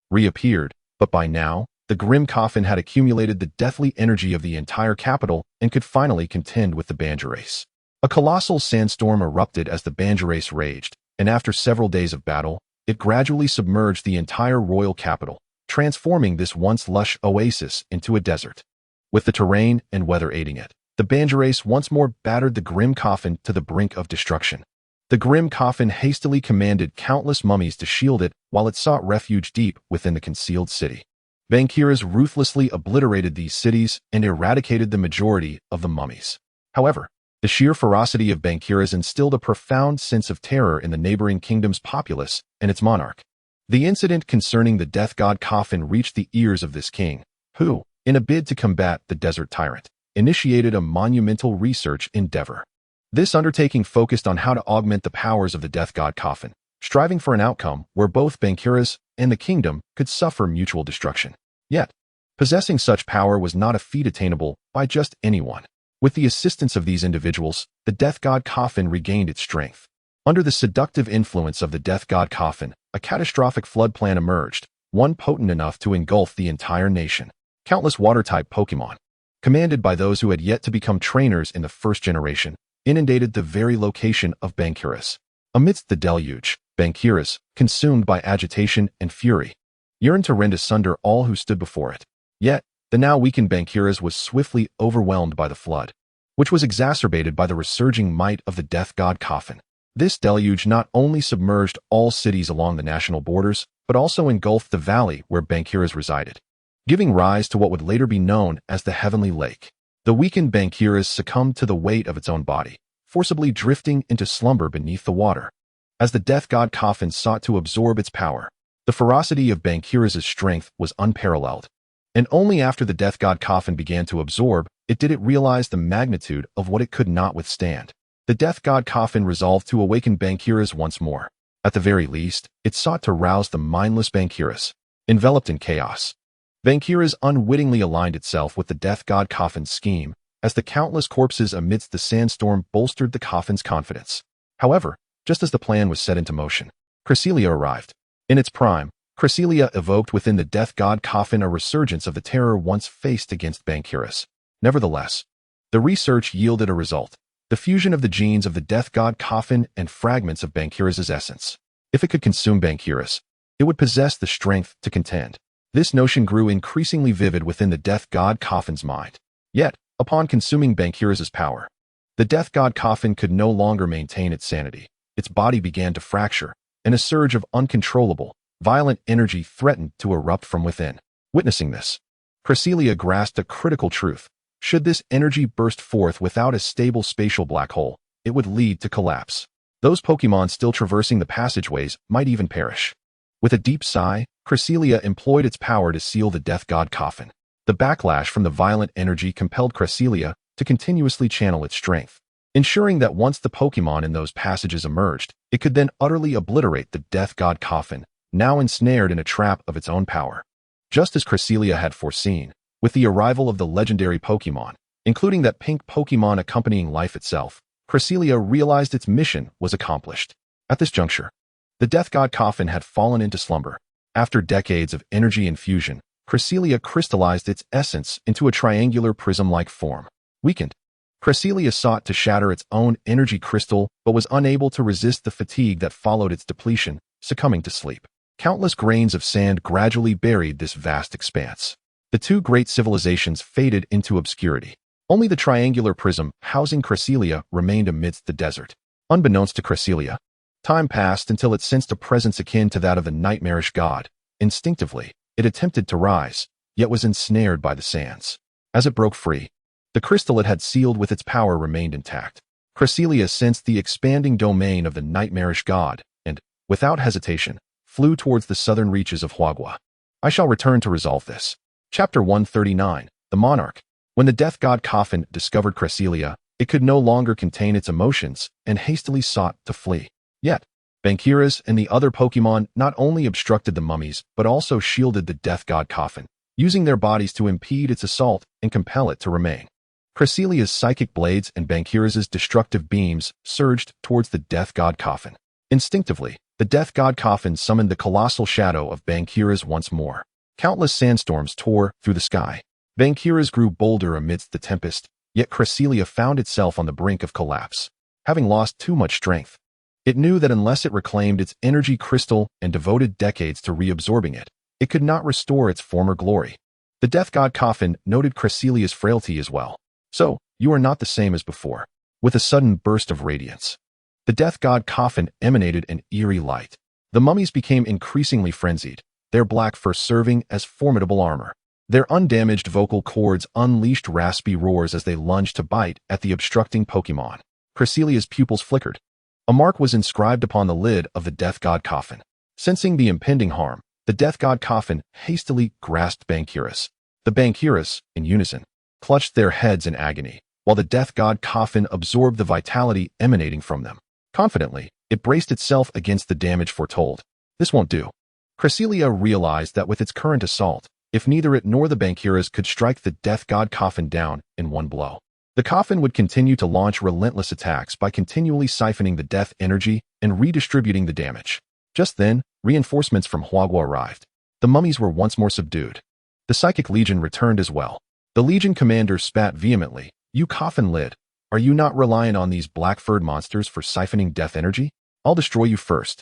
reappeared, but by now, the Grim Coffin had accumulated the deathly energy of the entire capital and could finally contend with the Bandurace. A colossal sandstorm erupted as the Bandurace raged, and after several days of battle, it gradually submerged the entire royal capital, transforming this once lush oasis into a desert. With the terrain and weather aiding it, the Bandurace once more battered the Grim Coffin to the brink of destruction. The grim coffin hastily commanded countless mummies to shield it while it sought refuge deep within the concealed city. Bankiras ruthlessly obliterated these cities and eradicated the majority of the mummies. However, the sheer ferocity of Bankiras instilled a profound sense of terror in the neighboring kingdom's populace and its monarch. The incident concerning the death god coffin reached the ears of this king, who, in a bid to combat the desert tyrant, initiated a monumental research endeavor. This undertaking focused on how to augment the powers of the death god coffin, striving for an outcome where both Bankiras and the kingdom could suffer mutual destruction. Yet, possessing such power was not a feat attainable by just anyone. With the assistance of these individuals, the death god coffin regained its strength. Under the seductive influence of the death god coffin, a catastrophic flood plan emerged, one potent enough to engulf the entire nation. Countless water-type Pokémon, commanded by those who had yet to become trainers in the first generation, inundated the very location of Bankiras. Amidst the deluge, Bankiras, consumed by agitation and fury, yearned to rend asunder all who stood before it. Yet, the now weakened Bankiras was swiftly overwhelmed by the flood, which was exacerbated by the resurging might of the death god coffin. This deluge not only submerged all cities along the national borders, but also engulfed the valley where Bankiras resided, giving rise to what would later be known as the Heavenly Lake. The weakened Bankiras succumbed to the weight of its own body, forcibly drifting into slumber beneath the water. As the death god coffin sought to absorb its power, the ferocity of Bankiras' strength was unparalleled. And only after the death god coffin began to absorb it did it realize the magnitude of what it could not withstand. The death god coffin resolved to awaken Bankiras once more. At the very least, it sought to rouse the mindless Bankiras, enveloped in chaos. Bankiras unwittingly aligned itself with the death god coffin's scheme, as the countless corpses amidst the sandstorm bolstered the coffin's confidence. However, just as the plan was set into motion, Cresselia arrived. In its prime, Cresselia evoked within the death god coffin a resurgence of the terror once faced against Bankiras. Nevertheless, the research yielded a result: the fusion of the genes of the death god coffin and fragments of Bankiras' essence. If it could consume Bankiras, it would possess the strength to contend. This notion grew increasingly vivid within the death god coffin's mind. Yet, upon consuming Bankiras' power, the death god coffin could no longer maintain its sanity. Its body began to fracture, and a surge of uncontrollable, violent energy threatened to erupt from within. Witnessing this, Cresselia grasped a critical truth. Should this energy burst forth without a stable spatial black hole, it would lead to collapse. Those Pokémon still traversing the passageways might even perish. With a deep sigh, Cresselia employed its power to seal the death god coffin. The backlash from the violent energy compelled Cresselia to continuously channel its strength, ensuring that once the Pokémon in those passages emerged, it could then utterly obliterate the death god coffin, now ensnared in a trap of its own power. Just as Cresselia had foreseen, with the arrival of the legendary Pokémon, including that pink Pokémon accompanying life itself, Cresselia realized its mission was accomplished. At this juncture, the death god coffin had fallen into slumber. After decades of energy infusion, Cresselia crystallized its essence into a triangular prism-like form. Weakened, Cresselia sought to shatter its own energy crystal but was unable to resist the fatigue that followed its depletion, succumbing to sleep. Countless grains of sand gradually buried this vast expanse. The two great civilizations faded into obscurity. Only the triangular prism housing Cresselia remained amidst the desert. Unbeknownst to Cresselia, time passed until it sensed a presence akin to that of the nightmarish god. Instinctively, it attempted to rise, yet was ensnared by the sands. As it broke free, the crystal it had sealed with its power remained intact. Cresselia sensed the expanding domain of the nightmarish god, and, without hesitation, flew towards the southern reaches of Huagua. I shall return to resolve this. Chapter 139, The Monarch. When the death god coffin discovered Cresselia, it could no longer contain its emotions and hastily sought to flee. Yet, Bankiras and the other Pokémon not only obstructed the mummies but also shielded the death god coffin, using their bodies to impede its assault and compel it to remain. Cresselia's psychic blades and Bankiras' destructive beams surged towards the death god coffin. Instinctively, the death god coffin summoned the colossal shadow of Bankiras once more. Countless sandstorms tore through the sky. Bankiras grew bolder amidst the tempest, yet Cresselia found itself on the brink of collapse. Having lost too much strength, it knew that unless it reclaimed its energy crystal and devoted decades to reabsorbing it, it could not restore its former glory. The death god coffin noted Cresselia's frailty as well. So, you are not the same as before. With a sudden burst of radiance, The death god coffin emanated an eerie light. The mummies became increasingly frenzied, their black fur serving as formidable armor. Their undamaged vocal cords unleashed raspy roars as they lunged to bite at the obstructing Pokémon. Cresselia's pupils flickered. A mark was inscribed upon the lid of the death god coffin. Sensing the impending harm, the death god coffin hastily grasped Bankiras. The Bankiras, in unison, clutched their heads in agony, while the death god coffin absorbed the vitality emanating from them. Confidently, it braced itself against the damage foretold. This won't do. Cresselia realized that with its current assault, if neither it nor the Bankiras could strike the death god coffin down in one blow, the coffin would continue to launch relentless attacks by continually siphoning the death energy and redistributing the damage. Just then, reinforcements from Huagua arrived. The mummies were once more subdued. The Psychic Legion returned as well. The Legion commander spat vehemently. "You coffin lid, are you not reliant on these black-furred monsters for siphoning death energy? I'll destroy you first."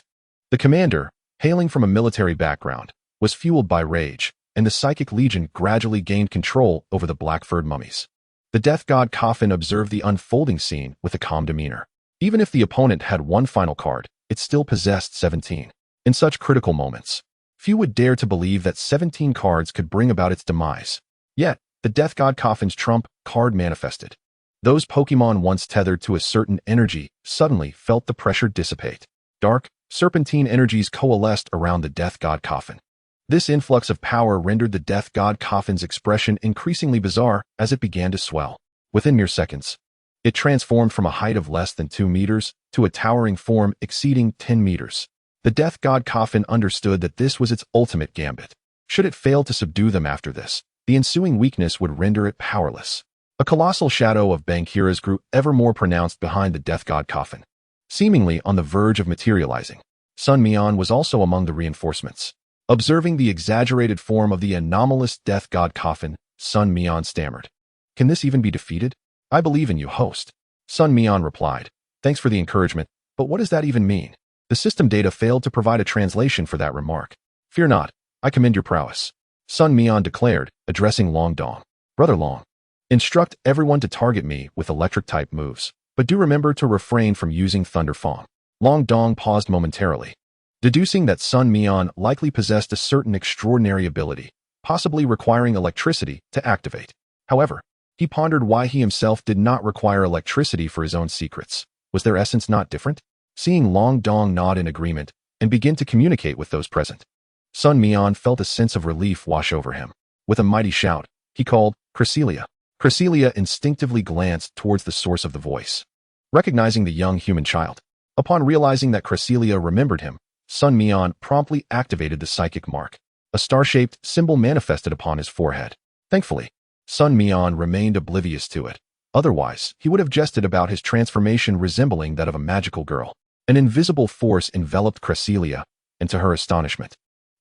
The commander, hailing from a military background, was fueled by rage, and the Psychic Legion gradually gained control over the black-furred mummies. The death god coffin observed the unfolding scene with a calm demeanor. Even if the opponent had one final card, it still possessed 17. In such critical moments, few would dare to believe that 17 cards could bring about its demise. Yet, the death god coffin's trump card manifested. Those Pokémon once tethered to a certain energy suddenly felt the pressure dissipate. Dark, serpentine energies coalesced around the death god coffin. This influx of power rendered the death god coffin's expression increasingly bizarre as it began to swell. Within mere seconds, it transformed from a height of less than 2 meters to a towering form exceeding 10 meters. The death god coffin understood that this was its ultimate gambit. Should it fail to subdue them after this, the ensuing weakness would render it powerless. A colossal shadow of Bankiras grew ever more pronounced behind the death god coffin, seemingly on the verge of materializing. Sun Mian was also among the reinforcements. Observing the exaggerated form of the anomalous death god coffin, Sun Mian stammered. "Can this even be defeated? I believe in you, host." Sun Mian replied, "Thanks for the encouragement, but what does that even mean?" The system data failed to provide a translation for that remark. "Fear not, I commend your prowess," Sun Mian declared, addressing Long Dong. "Brother Long, instruct everyone to target me with electric-type moves, but do remember to refrain from using Thunder Fawn." Long Dong paused momentarily, deducing that Sun Mian likely possessed a certain extraordinary ability, possibly requiring electricity to activate. However, he pondered why he himself did not require electricity for his own secrets. Was their essence not different? Seeing Long Dong nod in agreement and begin to communicate with those present, Sun Mian felt a sense of relief wash over him. With a mighty shout, he called, "Cresselia." Cresselia instinctively glanced towards the source of the voice, recognizing the young human child. Upon realizing that Cresselia remembered him, Sun Mian promptly activated the psychic mark. A star-shaped symbol manifested upon his forehead. Thankfully, Sun Mian remained oblivious to it. Otherwise, he would have jested about his transformation resembling that of a magical girl. An invisible force enveloped Cresselia, and to her astonishment,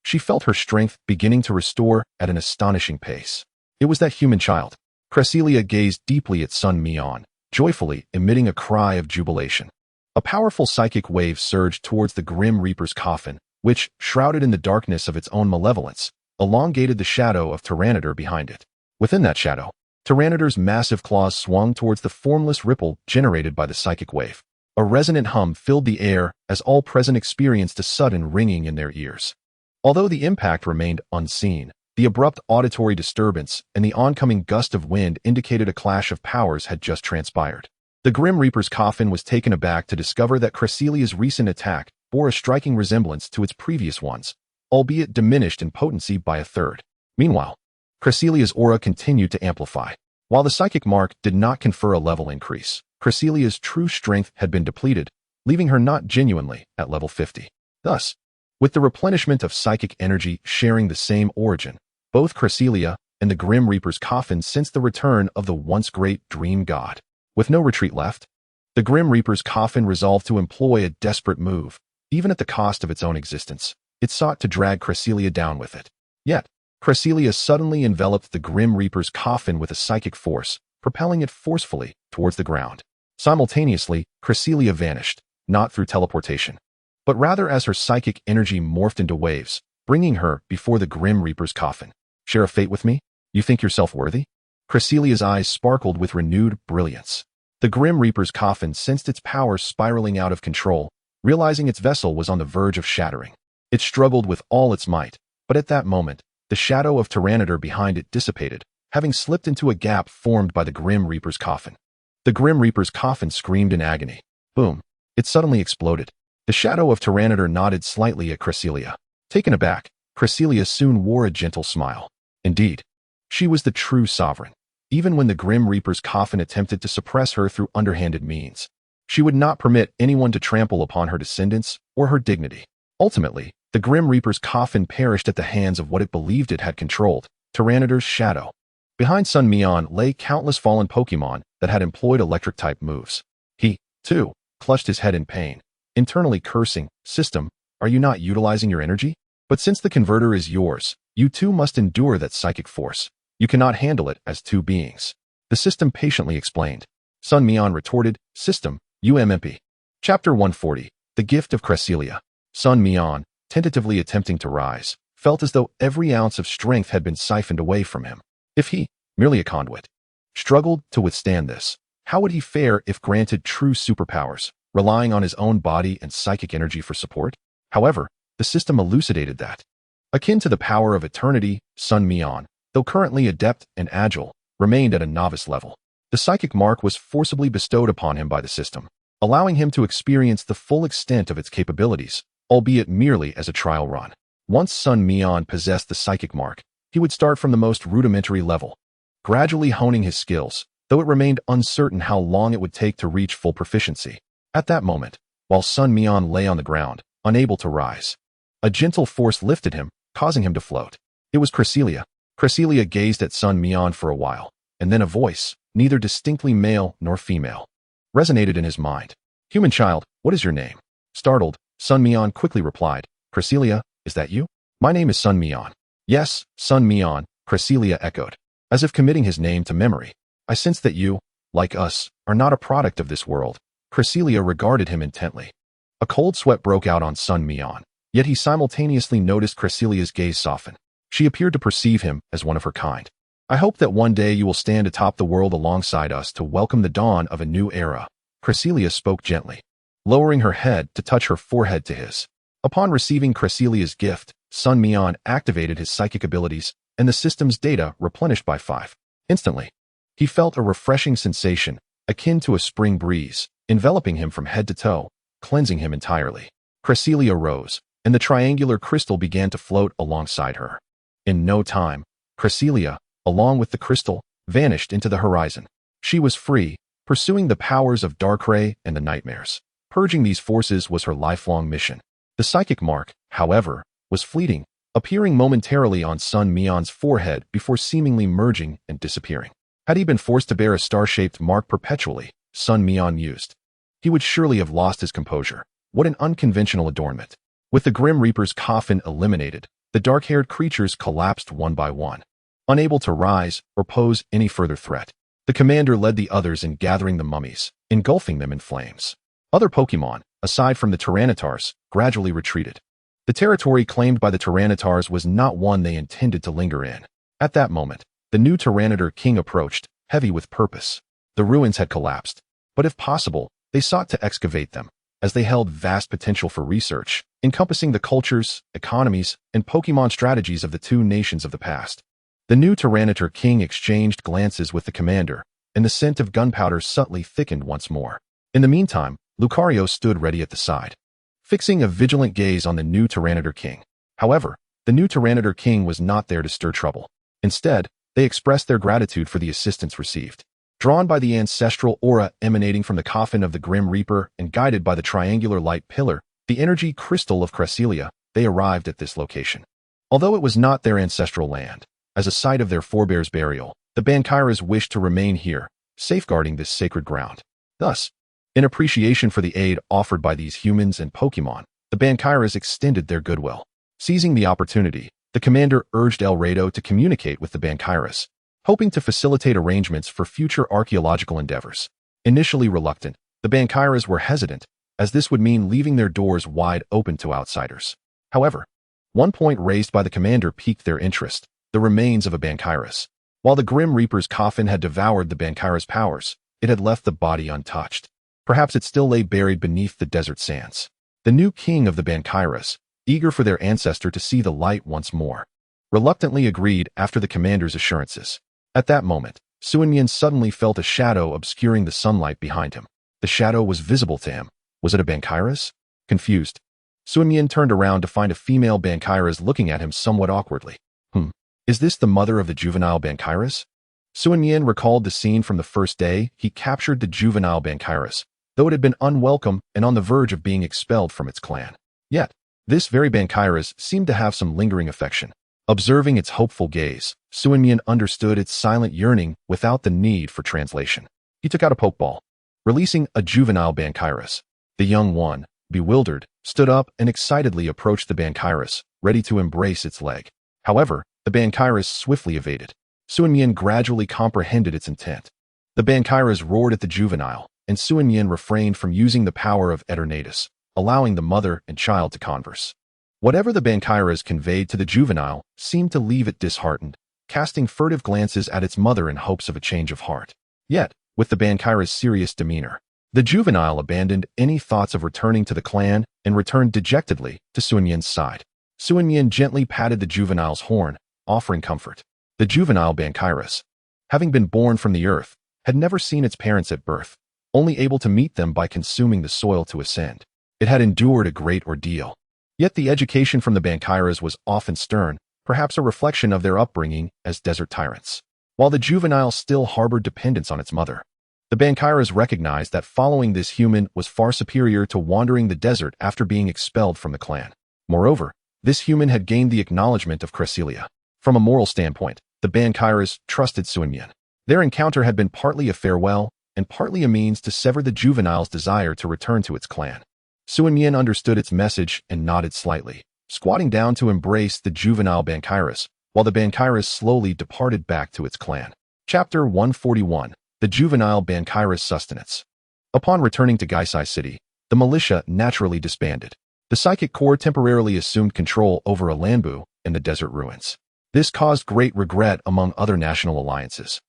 she felt her strength beginning to restore at an astonishing pace. It was that human child. Cresselia gazed deeply at Sun Mian, joyfully emitting a cry of jubilation. A powerful psychic wave surged towards the Grim Reaper's coffin, which, shrouded in the darkness of its own malevolence, elongated the shadow of Tyranitar behind it. Within that shadow, Tyranitar's massive claws swung towards the formless ripple generated by the psychic wave. A resonant hum filled the air as all present experienced a sudden ringing in their ears. Although the impact remained unseen, the abrupt auditory disturbance and the oncoming gust of wind indicated a clash of powers had just transpired. The Grim Reaper's coffin was taken aback to discover that Cresselia's recent attack bore a striking resemblance to its previous ones, albeit diminished in potency by a third. Meanwhile, Cresselia's aura continued to amplify. While the psychic mark did not confer a level increase, Cresselia's true strength had been depleted, leaving her not genuinely at level 50. Thus, with the replenishment of psychic energy sharing the same origin, both Cresselia and the Grim Reaper's coffin sensed the return of the once great dream god. With no retreat left, the Grim Reaper's coffin resolved to employ a desperate move. Even at the cost of its own existence, it sought to drag Cresselia down with it. Yet, Cresselia suddenly enveloped the Grim Reaper's coffin with a psychic force, propelling it forcefully towards the ground. Simultaneously, Cresselia vanished, not through teleportation, but rather as her psychic energy morphed into waves, bringing her before the Grim Reaper's coffin. "Share a fate with me? You think yourself worthy?" Cresselia's eyes sparkled with renewed brilliance. The Grim Reaper's coffin sensed its power spiraling out of control, realizing its vessel was on the verge of shattering. It struggled with all its might, but at that moment, the shadow of Tyranitar behind it dissipated, having slipped into a gap formed by the Grim Reaper's coffin. The Grim Reaper's coffin screamed in agony. Boom! It suddenly exploded. The shadow of Tyranitar nodded slightly at Cresselia. Taken aback, Cresselia soon wore a gentle smile. Indeed, she was the true sovereign. Even when the Grim Reaper's coffin attempted to suppress her through underhanded means, she would not permit anyone to trample upon her descendants or her dignity. Ultimately, the Grim Reaper's coffin perished at the hands of what it believed it had controlled, Tyranitar's shadow. Behind Sun Mian lay countless fallen Pokémon that had employed electric-type moves. He, too, clutched his head in pain, internally cursing, "System, are you not utilizing your energy? But since the converter is yours, you too must endure that psychic force. You cannot handle it as two beings." The system patiently explained. Sun Mian retorted, "System, UMMP." Chapter 140, The Gift of Cresselia. Sun Mian, tentatively attempting to rise, felt as though every ounce of strength had been siphoned away from him. If he, merely a conduit, struggled to withstand this, how would he fare if granted true superpowers, relying on his own body and psychic energy for support? However, the system elucidated that, akin to the power of eternity, Sun Mian, though currently adept and agile, remained at a novice level. The psychic mark was forcibly bestowed upon him by the system, allowing him to experience the full extent of its capabilities, albeit merely as a trial run. Once Sun Mian possessed the psychic mark, he would start from the most rudimentary level, gradually honing his skills, though it remained uncertain how long it would take to reach full proficiency. At that moment, while Sun Mian lay on the ground, unable to rise, a gentle force lifted him, causing him to float. It was Cresselia. Cresselia gazed at Sun Mian for a while, and then a voice, neither distinctly male nor female, resonated in his mind. "Human child, what is your name?" Startled, Sun Mian quickly replied, "Cresselia, is that you?" "My name is Sun Mian." "Yes, Sun Mian," Cresselia echoed, as if committing his name to memory. "I sense that you, like us, are not a product of this world." Cresselia regarded him intently. A cold sweat broke out on Sun Mian, yet he simultaneously noticed Cresselia's gaze soften. She appeared to perceive him as one of her kind. "I hope that one day you will stand atop the world alongside us to welcome the dawn of a new era." Cresselia spoke gently, lowering her head to touch her forehead to his. Upon receiving Cresselia's gift, Sun Mian activated his psychic abilities, and the system's data replenished by 5. Instantly, he felt a refreshing sensation, akin to a spring breeze, enveloping him from head to toe, cleansing him entirely. Cresselia rose, and the triangular crystal began to float alongside her. In no time, Cresselia, along with the crystal, vanished into the horizon. She was free, pursuing the powers of Darkrai and the nightmares. Purging these forces was her lifelong mission. The psychic mark, however, was fleeting, appearing momentarily on Sun Mian's forehead before seemingly merging and disappearing. Had he been forced to bear a star-shaped mark perpetually, Sun Mian mused, he would surely have lost his composure. What an unconventional adornment. With the Grim Reaper's coffin eliminated, the dark-haired creatures collapsed one by one. Unable to rise or pose any further threat, the commander led the others in gathering the mummies, engulfing them in flames. Other Pokémon, aside from the Tyranitars, gradually retreated. The territory claimed by the Tyranitars was not one they intended to linger in. At that moment, the new Tyranitar king approached, heavy with purpose. The ruins had collapsed, but if possible, they sought to excavate them, as they held vast potential for research, encompassing the cultures, economies, and Pokémon strategies of the two nations of the past. The new Tyranitar king exchanged glances with the commander, and the scent of gunpowder subtly thickened once more. In the meantime, Lucario stood ready at the side, fixing a vigilant gaze on the new Tyranitar king. However, the new Tyranitar king was not there to stir trouble. Instead, they expressed their gratitude for the assistance received. Drawn by the ancestral aura emanating from the coffin of the Grim Reaper and guided by the triangular light pillar, the energy crystal of Cresselia, they arrived at this location. Although it was not their ancestral land, as a site of their forebears' burial, the Bankairas wished to remain here, safeguarding this sacred ground. Thus, in appreciation for the aid offered by these humans and Pokémon, the Bankairas extended their goodwill. Seizing the opportunity, the commander urged El Rado to communicate with the Bankairas, hoping to facilitate arrangements for future archaeological endeavors. Initially reluctant, the Bankairas were hesitant, as this would mean leaving their doors wide open to outsiders. However, one point raised by the commander piqued their interest: the remains of a Bankairas. While the Grim Reaper's coffin had devoured the Bankairas' powers, it had left the body untouched. Perhaps it still lay buried beneath the desert sands. The new king of the Bankiras, eager for their ancestor to see the light once more, reluctantly agreed after the commander's assurances. At that moment, Sun Mian suddenly felt a shadow obscuring the sunlight behind him. The shadow was visible to him. Was it a Bankiras? Confused, Sun Mian turned around to find a female Bankiras looking at him somewhat awkwardly. Is this the mother of the juvenile Bankiras? Sun Mian recalled the scene from the first day he captured the juvenile Bankiras, though it had been unwelcome and on the verge of being expelled from its clan. Yet, this very Bankiras seemed to have some lingering affection. Observing its hopeful gaze, Sun Mian understood its silent yearning without the need for translation. He took out a pokeball, releasing a juvenile Bankiras. The young one, bewildered, stood up and excitedly approached the Bankiras, ready to embrace its leg. However, the Bankiras swiftly evaded. Sun Mian gradually comprehended its intent. The Bankiras roared at the juvenile, and Sun Mian refrained from using the power of Eternatus, allowing the mother and child to converse. Whatever the Bankiras conveyed to the juvenile seemed to leave it disheartened, casting furtive glances at its mother in hopes of a change of heart. Yet, with the Bankira's serious demeanor, the juvenile abandoned any thoughts of returning to the clan and returned dejectedly to Sun Mian's side. Sun Mian gently patted the juvenile's horn, offering comfort. The juvenile Bankiras, having been born from the earth, had never seen its parents at birth, only able to meet them by consuming the soil to ascend. It had endured a great ordeal. Yet the education from the Bankiras was often stern, perhaps a reflection of their upbringing as desert tyrants. While the juvenile still harbored dependence on its mother, the Bankiras recognized that following this human was far superior to wandering the desert after being expelled from the clan. Moreover, this human had gained the acknowledgement of Cresselia. From a moral standpoint, the Bankiras trusted Sun Mian. Their encounter had been partly a farewell and partly a means to sever the juvenile's desire to return to its clan. Sun Mian understood its message and nodded slightly, squatting down to embrace the juvenile Bankiras, while the Bankiras slowly departed back to its clan. Chapter 141. The Juvenile Bankiras Sustenance. Upon returning to Gaisai City, the militia naturally disbanded. The Psychic Corps temporarily assumed control over Alanbu and the desert ruins. This caused great regret among other national alliances,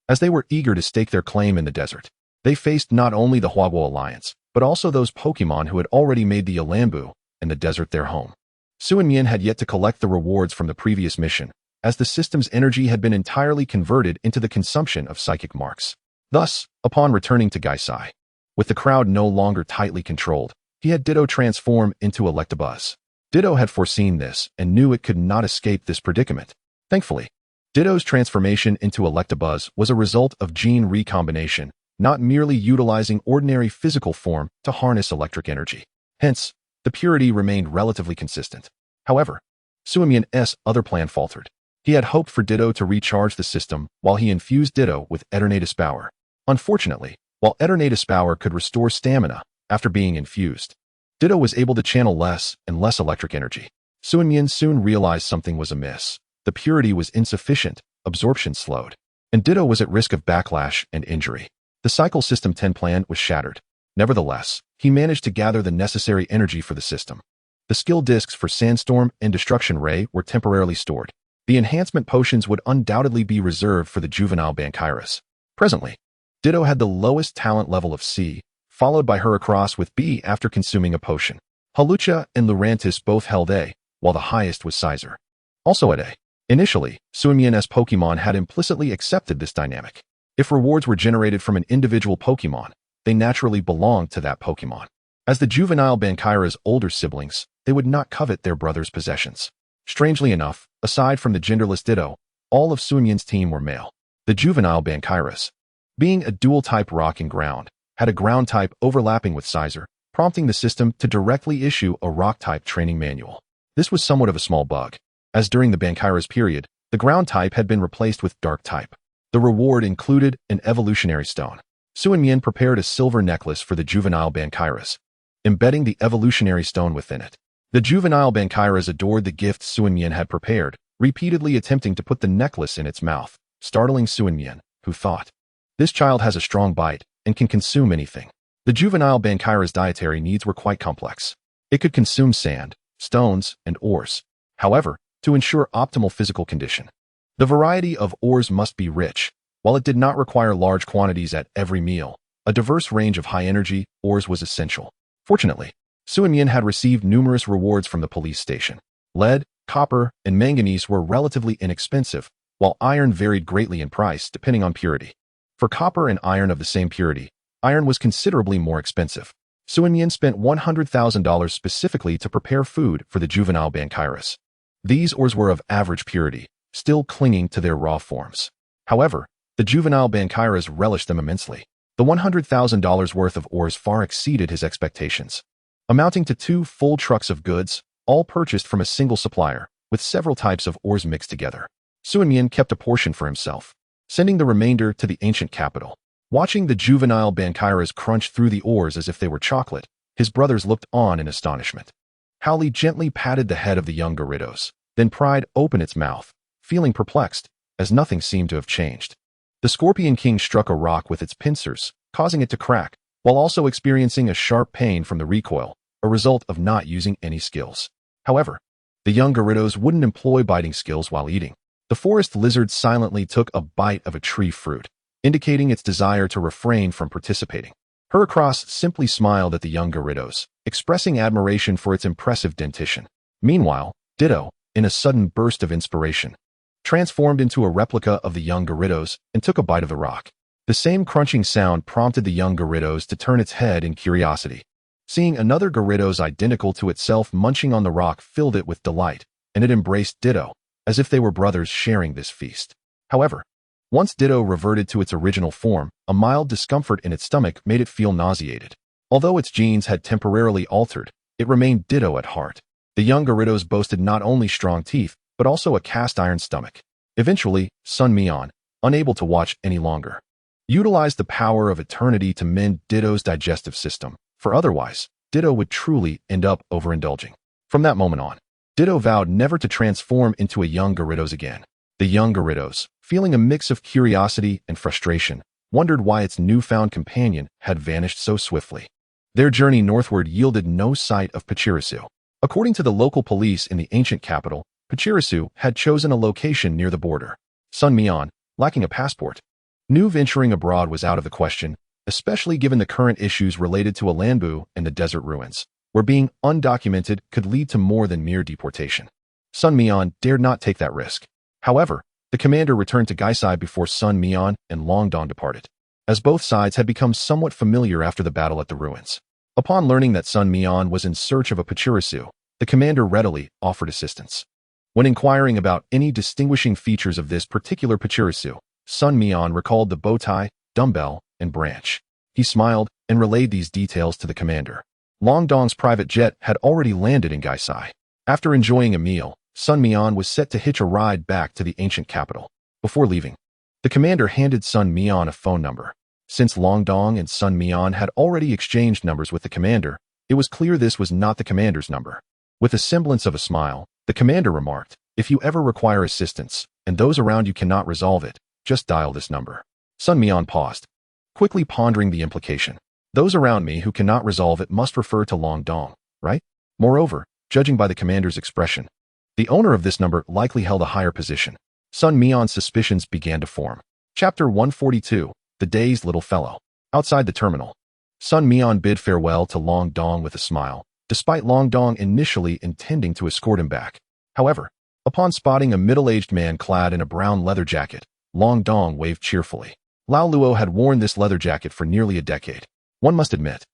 as they were eager to stake their claim in the desert. They faced not only the Huaguo Alliance, but also those Pokémon who had already made the Alanbu and the desert their home. Sun Mian had yet to collect the rewards from the previous mission, as the system's energy had been entirely converted into the consumption of psychic marks. Thus, upon returning to Gaisai, with the crowd no longer tightly controlled, he had Ditto transform into Electabuzz. Ditto had foreseen this and knew it could not escape this predicament. Thankfully, Ditto's transformation into Electabuzz was a result of gene recombination, not merely utilizing ordinary physical form to harness electric energy. Hence, the purity remained relatively consistent. However, Sun Mian's other plan faltered. He had hoped for Ditto to recharge the system while he infused Ditto with Eternatus power. Unfortunately, while Eternatus power could restore stamina after being infused, Ditto was able to channel less and less electric energy. Sun Mian soon realized something was amiss. The purity was insufficient, absorption slowed, and Ditto was at risk of backlash and injury. The Cycle System 10 plan was shattered. Nevertheless, he managed to gather the necessary energy for the system. The skill discs for Sandstorm and Destruction Ray were temporarily stored. The enhancement potions would undoubtedly be reserved for the juvenile Bankiras. Presently, Ditto had the lowest talent level of C, followed by Heracross with B after consuming a potion. Hawlucha and Lurantis both held A, while the highest was Sizer, also at A. Initially, Sun Mian's Pokémon had implicitly accepted this dynamic. If rewards were generated from an individual Pokémon, they naturally belonged to that Pokémon. As the juvenile Bankira's older siblings, they would not covet their brother's possessions. Strangely enough, aside from the genderless Ditto, all of Sun Mian's team were male. The juvenile Bankiras, being a dual-type rock and ground, had a ground type overlapping with Sizer, prompting the system to directly issue a rock-type training manual. This was somewhat of a small bug, as during the Bankira's period, the ground type had been replaced with dark type. The reward included an evolutionary stone. Sun Mian prepared a silver necklace for the juvenile Bankiras, embedding the evolutionary stone within it. The juvenile Bankiras adored the gift Sun Mian had prepared, repeatedly attempting to put the necklace in its mouth, startling Sun Mian, who thought, "This child has a strong bite and can consume anything." The juvenile Bankira's dietary needs were quite complex. It could consume sand, stones, and ores. However, to ensure optimal physical condition, the variety of ores must be rich, While it did not require large quantities at every meal, a diverse range of high-energy ores was essential. Fortunately, Sun Mian had received numerous rewards from the police station. Lead, copper, and manganese were relatively inexpensive, while iron varied greatly in price depending on purity. For copper and iron of the same purity, iron was considerably more expensive. Sun Mian spent $100,000 specifically to prepare food for the juvenile Bankiras. These ores were of average purity, still clinging to their raw forms. However, the juvenile Bankiras relished them immensely. The $100,000 worth of ores far exceeded his expectations, amounting to 2 full trucks of goods, all purchased from a single supplier, with several types of ores mixed together. Sun Mian kept a portion for himself, sending the remainder to the ancient capital. Watching the juvenile Bankiras crunch through the ores as if they were chocolate, his brothers looked on in astonishment. Howley gently patted the head of the young Gyarados, then pried open its mouth, feeling perplexed, as nothing seemed to have changed. The Scorpion King struck a rock with its pincers, causing it to crack, while also experiencing a sharp pain from the recoil, a result of not using any skills. However, the young Gyarados wouldn't employ biting skills while eating. The forest lizard silently took a bite of a tree fruit, indicating its desire to refrain from participating. Heracross simply smiled at the young Gyarados, expressing admiration for its impressive dentition. Meanwhile, Ditto, in a sudden burst of inspiration, transformed into a replica of the young Gyarados and took a bite of the rock. The same crunching sound prompted the young Gyarados to turn its head in curiosity. Seeing another Gyarados identical to itself munching on the rock filled it with delight, and it embraced Ditto, as if they were brothers sharing this feast. However, once Ditto reverted to its original form, a mild discomfort in its stomach made it feel nauseated. Although its genes had temporarily altered, it remained Ditto at heart. The young Gyarados boasted not only strong teeth, but also a cast-iron stomach. Eventually, Sun Mian, unable to watch any longer, utilized the power of eternity to mend Ditto's digestive system, for otherwise, Ditto would truly end up overindulging. From that moment on, Ditto vowed never to transform into a young Gyarados again. The young Gyarados, feeling a mix of curiosity and frustration, wondered why its newfound companion had vanished so swiftly. Their journey northward yielded no sight of Pachirisu. According to the local police in the ancient capital, Pachirisu had chosen a location near the border. Sun Mian, lacking a passport, knew venturing abroad was out of the question, especially given the current issues related to Alanbu and the desert ruins, where being undocumented could lead to more than mere deportation. Sun Mian dared not take that risk. However, the commander returned to Gaisai before Sun Mian and Long Dong departed, as both sides had become somewhat familiar after the battle at the ruins. Upon learning that Sun Mian was in search of a Pachirisu, the commander readily offered assistance. When inquiring about any distinguishing features of this particular Pachirisu, Sun Mian recalled the bow tie, dumbbell, and branch. He smiled and relayed these details to the commander. Long Dong's private jet had already landed in Gaisai. After enjoying a meal, Sun Mian was set to hitch a ride back to the ancient capital. Before leaving, the commander handed Sun Mian a phone number. Since Long Dong and Sun Mian had already exchanged numbers with the commander, it was clear this was not the commander's number. With a semblance of a smile, the commander remarked, "If you ever require assistance, and those around you cannot resolve it, just dial this number." Sun Mian paused, quickly pondering the implication. Those around me who cannot resolve it must refer to Long Dong, right? Moreover, judging by the commander's expression, the owner of this number likely held a higher position. Sun Mian's suspicions began to form. Chapter 142, The Dazed Little Fellow. Outside the terminal, Sun Mian bid farewell to Long Dong with a smile, despite Long Dong initially intending to escort him back. However, upon spotting a middle-aged man clad in a brown leather jacket, Long Dong waved cheerfully. Lao Luo had worn this leather jacket for nearly a decade. One must admit,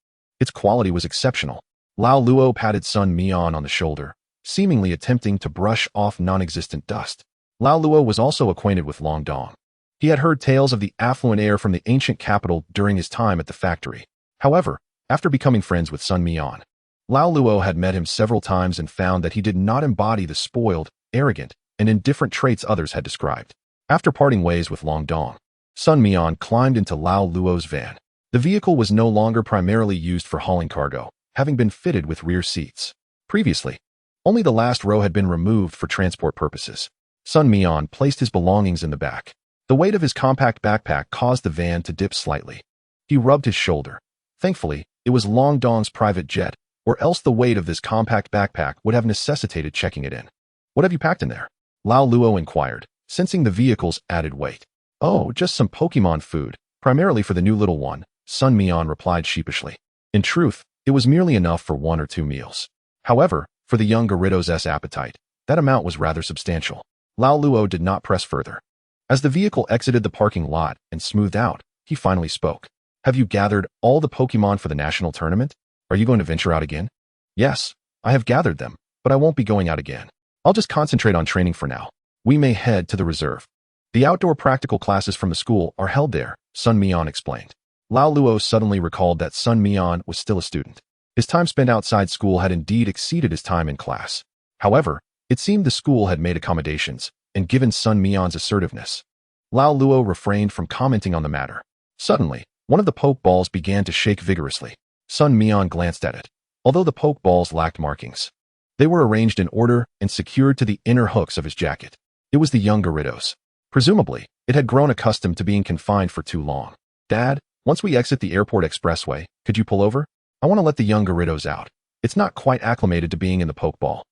its quality was exceptional. Lao Luo patted Sun Mian on the shoulder, seemingly attempting to brush off non-existent dust. Lao Luo was also acquainted with Long Dong. He had heard tales of the affluent heir from the ancient capital during his time at the factory. However, after becoming friends with Sun Mian, Lao Luo had met him several times and found that he did not embody the spoiled, arrogant, and indifferent traits others had described. After parting ways with Long Dong, Sun Mian climbed into Lao Luo's van. The vehicle was no longer primarily used for hauling cargo, having been fitted with rear seats. Previously, only the last row had been removed for transport purposes. Sun Mian placed his belongings in the back. The weight of his compact backpack caused the van to dip slightly. He rubbed his shoulder. Thankfully, it was Long Dong's private jet, or else the weight of this compact backpack would have necessitated checking it in. "What have you packed in there?" Lao Luo inquired, sensing the vehicle's added weight. Oh, just some Pokemon food, primarily for the new little one, Sun Mian replied sheepishly. In truth, it was merely enough for 1 or 2 meals. However, for the young Gyarados' appetite, that amount was rather substantial. Lao Luo did not press further. As the vehicle exited the parking lot and smoothed out, he finally spoke. Have you gathered all the Pokemon for the national tournament? Are you going to venture out again? Yes, I have gathered them, but I won't be going out again. I'll just concentrate on training for now. We may head to the reserve. The outdoor practical classes from the school are held there, Sun Mian explained. Lao Luo suddenly recalled that Sun Mian was still a student. His time spent outside school had indeed exceeded his time in class. However, it seemed the school had made accommodations, and given Sun Mian's assertiveness, Lao Luo refrained from commenting on the matter. Suddenly, one of the Pokeballs began to shake vigorously. Sun Mian glanced at it. Although the Pokeballs lacked markings, they were arranged in order and secured to the inner hooks of his jacket. It was the young Gyarados. Presumably, it had grown accustomed to being confined for too long. Dad, once we exit the airport expressway, could you pull over? I want to let the young Gyarados out. It's not quite acclimated to being in the Pokeball,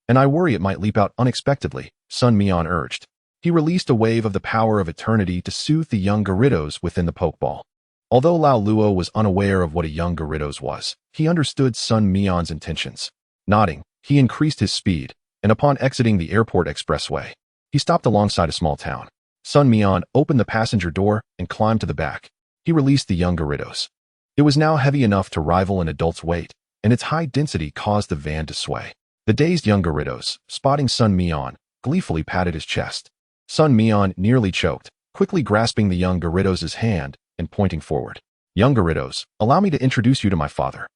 and I worry it might leap out unexpectedly, Sun Mian urged. He released a wave of the power of eternity to soothe the young Gyarados within the Pokeball. Although Lao Luo was unaware of what a young Gyarados was, he understood Sun Mian's intentions. Nodding, he increased his speed, and upon exiting the airport expressway, he stopped alongside a small town. Sun Mian opened the passenger door and climbed to the back. He released the young Gyarados. It was now heavy enough to rival an adult's weight, and its high density caused the van to sway. The dazed young Gyarados, spotting Sun Mian, gleefully patted his chest. Sun Mian nearly choked, quickly grasping the young Gyarados' hand and pointing forward. Young Gyarados, allow me to introduce you to my father.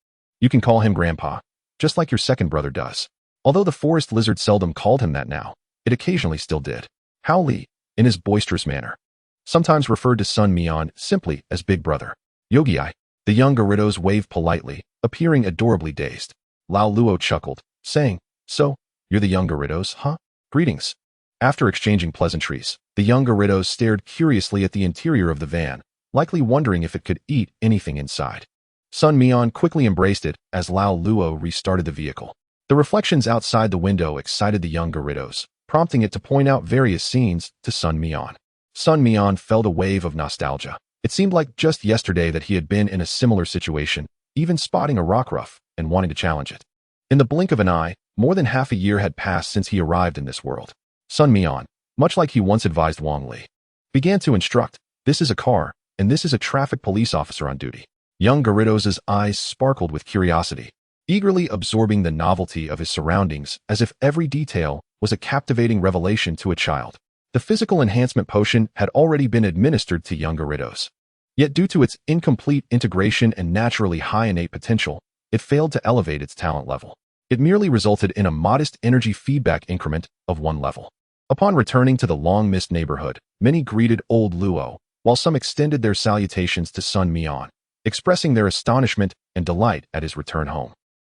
You can call him Grandpa, just like your second brother does. Although the forest lizard seldom called him that now, it occasionally still did. Hao Li, in his boisterous manner, sometimes referred to Sun Mian simply as Big Brother. Yogi-I, the young Gyarados waved politely, appearing adorably dazed. Lao Luo chuckled, saying, So, you're the young Gyarados, huh? Greetings. After exchanging pleasantries, the young Gyarados stared curiously at the interior of the van, likely wondering if it could eat anything inside. Sun Mian quickly embraced it as Lao Luo restarted the vehicle. The reflections outside the window excited the young Gyarados, prompting it to point out various scenes to Sun Mian. Sun Mian felt a wave of nostalgia. It seemed like just yesterday that he had been in a similar situation, even spotting a Rockruff and wanting to challenge it. In the blink of an eye, more than half a year had passed since he arrived in this world. Sun Mian, much like he once advised Wang Li, began to instruct, this is a car, and this is a traffic police officer on duty. Young Gyarados' eyes sparkled with curiosity, eagerly absorbing the novelty of his surroundings as if every detail was a captivating revelation to a child. The physical enhancement potion had already been administered to young Gyarados. Yet due to its incomplete integration and naturally high innate potential, it failed to elevate its talent level. It merely resulted in a modest energy feedback increment of 1 level. Upon returning to the long-missed neighborhood, many greeted old Luo, while some extended their salutations to Sun Mian, expressing their astonishment and delight at his return home.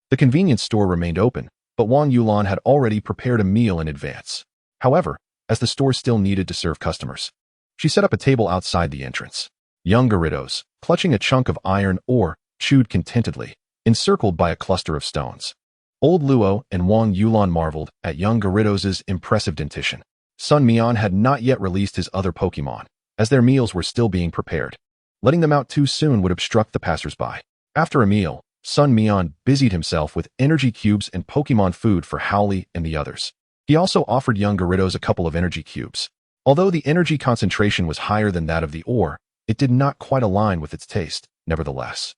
The convenience store remained open, but Wang Yulan had already prepared a meal in advance. However, as the store still needed to serve customers, she set up a table outside the entrance. Young Gyarados, clutching a chunk of iron ore, chewed contentedly, encircled by a cluster of stones. Old Luo and Wang Yulan marveled at young Gyarados' impressive dentition. Sun Mian had not yet released his other Pokemon, as their meals were still being prepared. Letting them out too soon would obstruct the passersby. After a meal, Sun Mian busied himself with energy cubes and Pokemon food for Hao Li and the others. He also offered young Gyarados a couple of energy cubes. Although the energy concentration was higher than that of the ore, it did not quite align with its taste, nevertheless.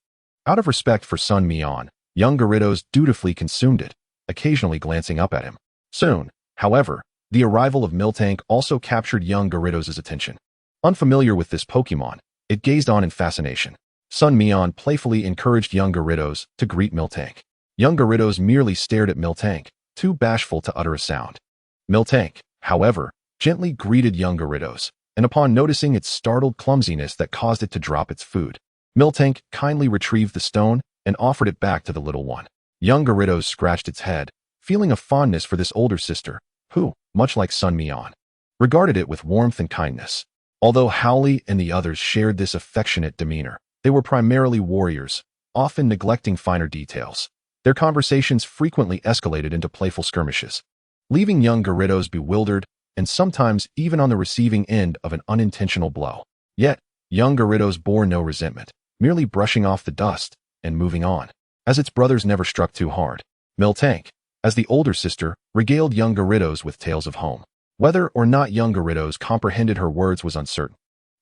Out of respect for Sun Mian, young Gyarados dutifully consumed it, occasionally glancing up at him. Soon, however, the arrival of Miltank also captured young Gyarados' attention. Unfamiliar with this Pokemon, it gazed on in fascination. Sun Mian playfully encouraged young Gyarados to greet Miltank. Young Gyarados merely stared at Miltank, too bashful to utter a sound. Miltank, however, gently greeted young Gyarados, and upon noticing its startled clumsiness that caused it to drop its food, Miltank kindly retrieved the stone and offered it back to the little one. Young Gyarados scratched its head, feeling a fondness for this older sister, who, much like Sun Mian, regarded it with warmth and kindness. Although Hao Li and the others shared this affectionate demeanor, they were primarily warriors, often neglecting finer details. Their conversations frequently escalated into playful skirmishes. Leaving young Gyarados bewildered, and sometimes even on the receiving end of an unintentional blow. Yet, young Gyarados bore no resentment, merely brushing off the dust and moving on, as its brothers never struck too hard. Miltank, as the older sister, regaled young Gyarados with tales of home. Whether or not young Gyarados comprehended her words was uncertain.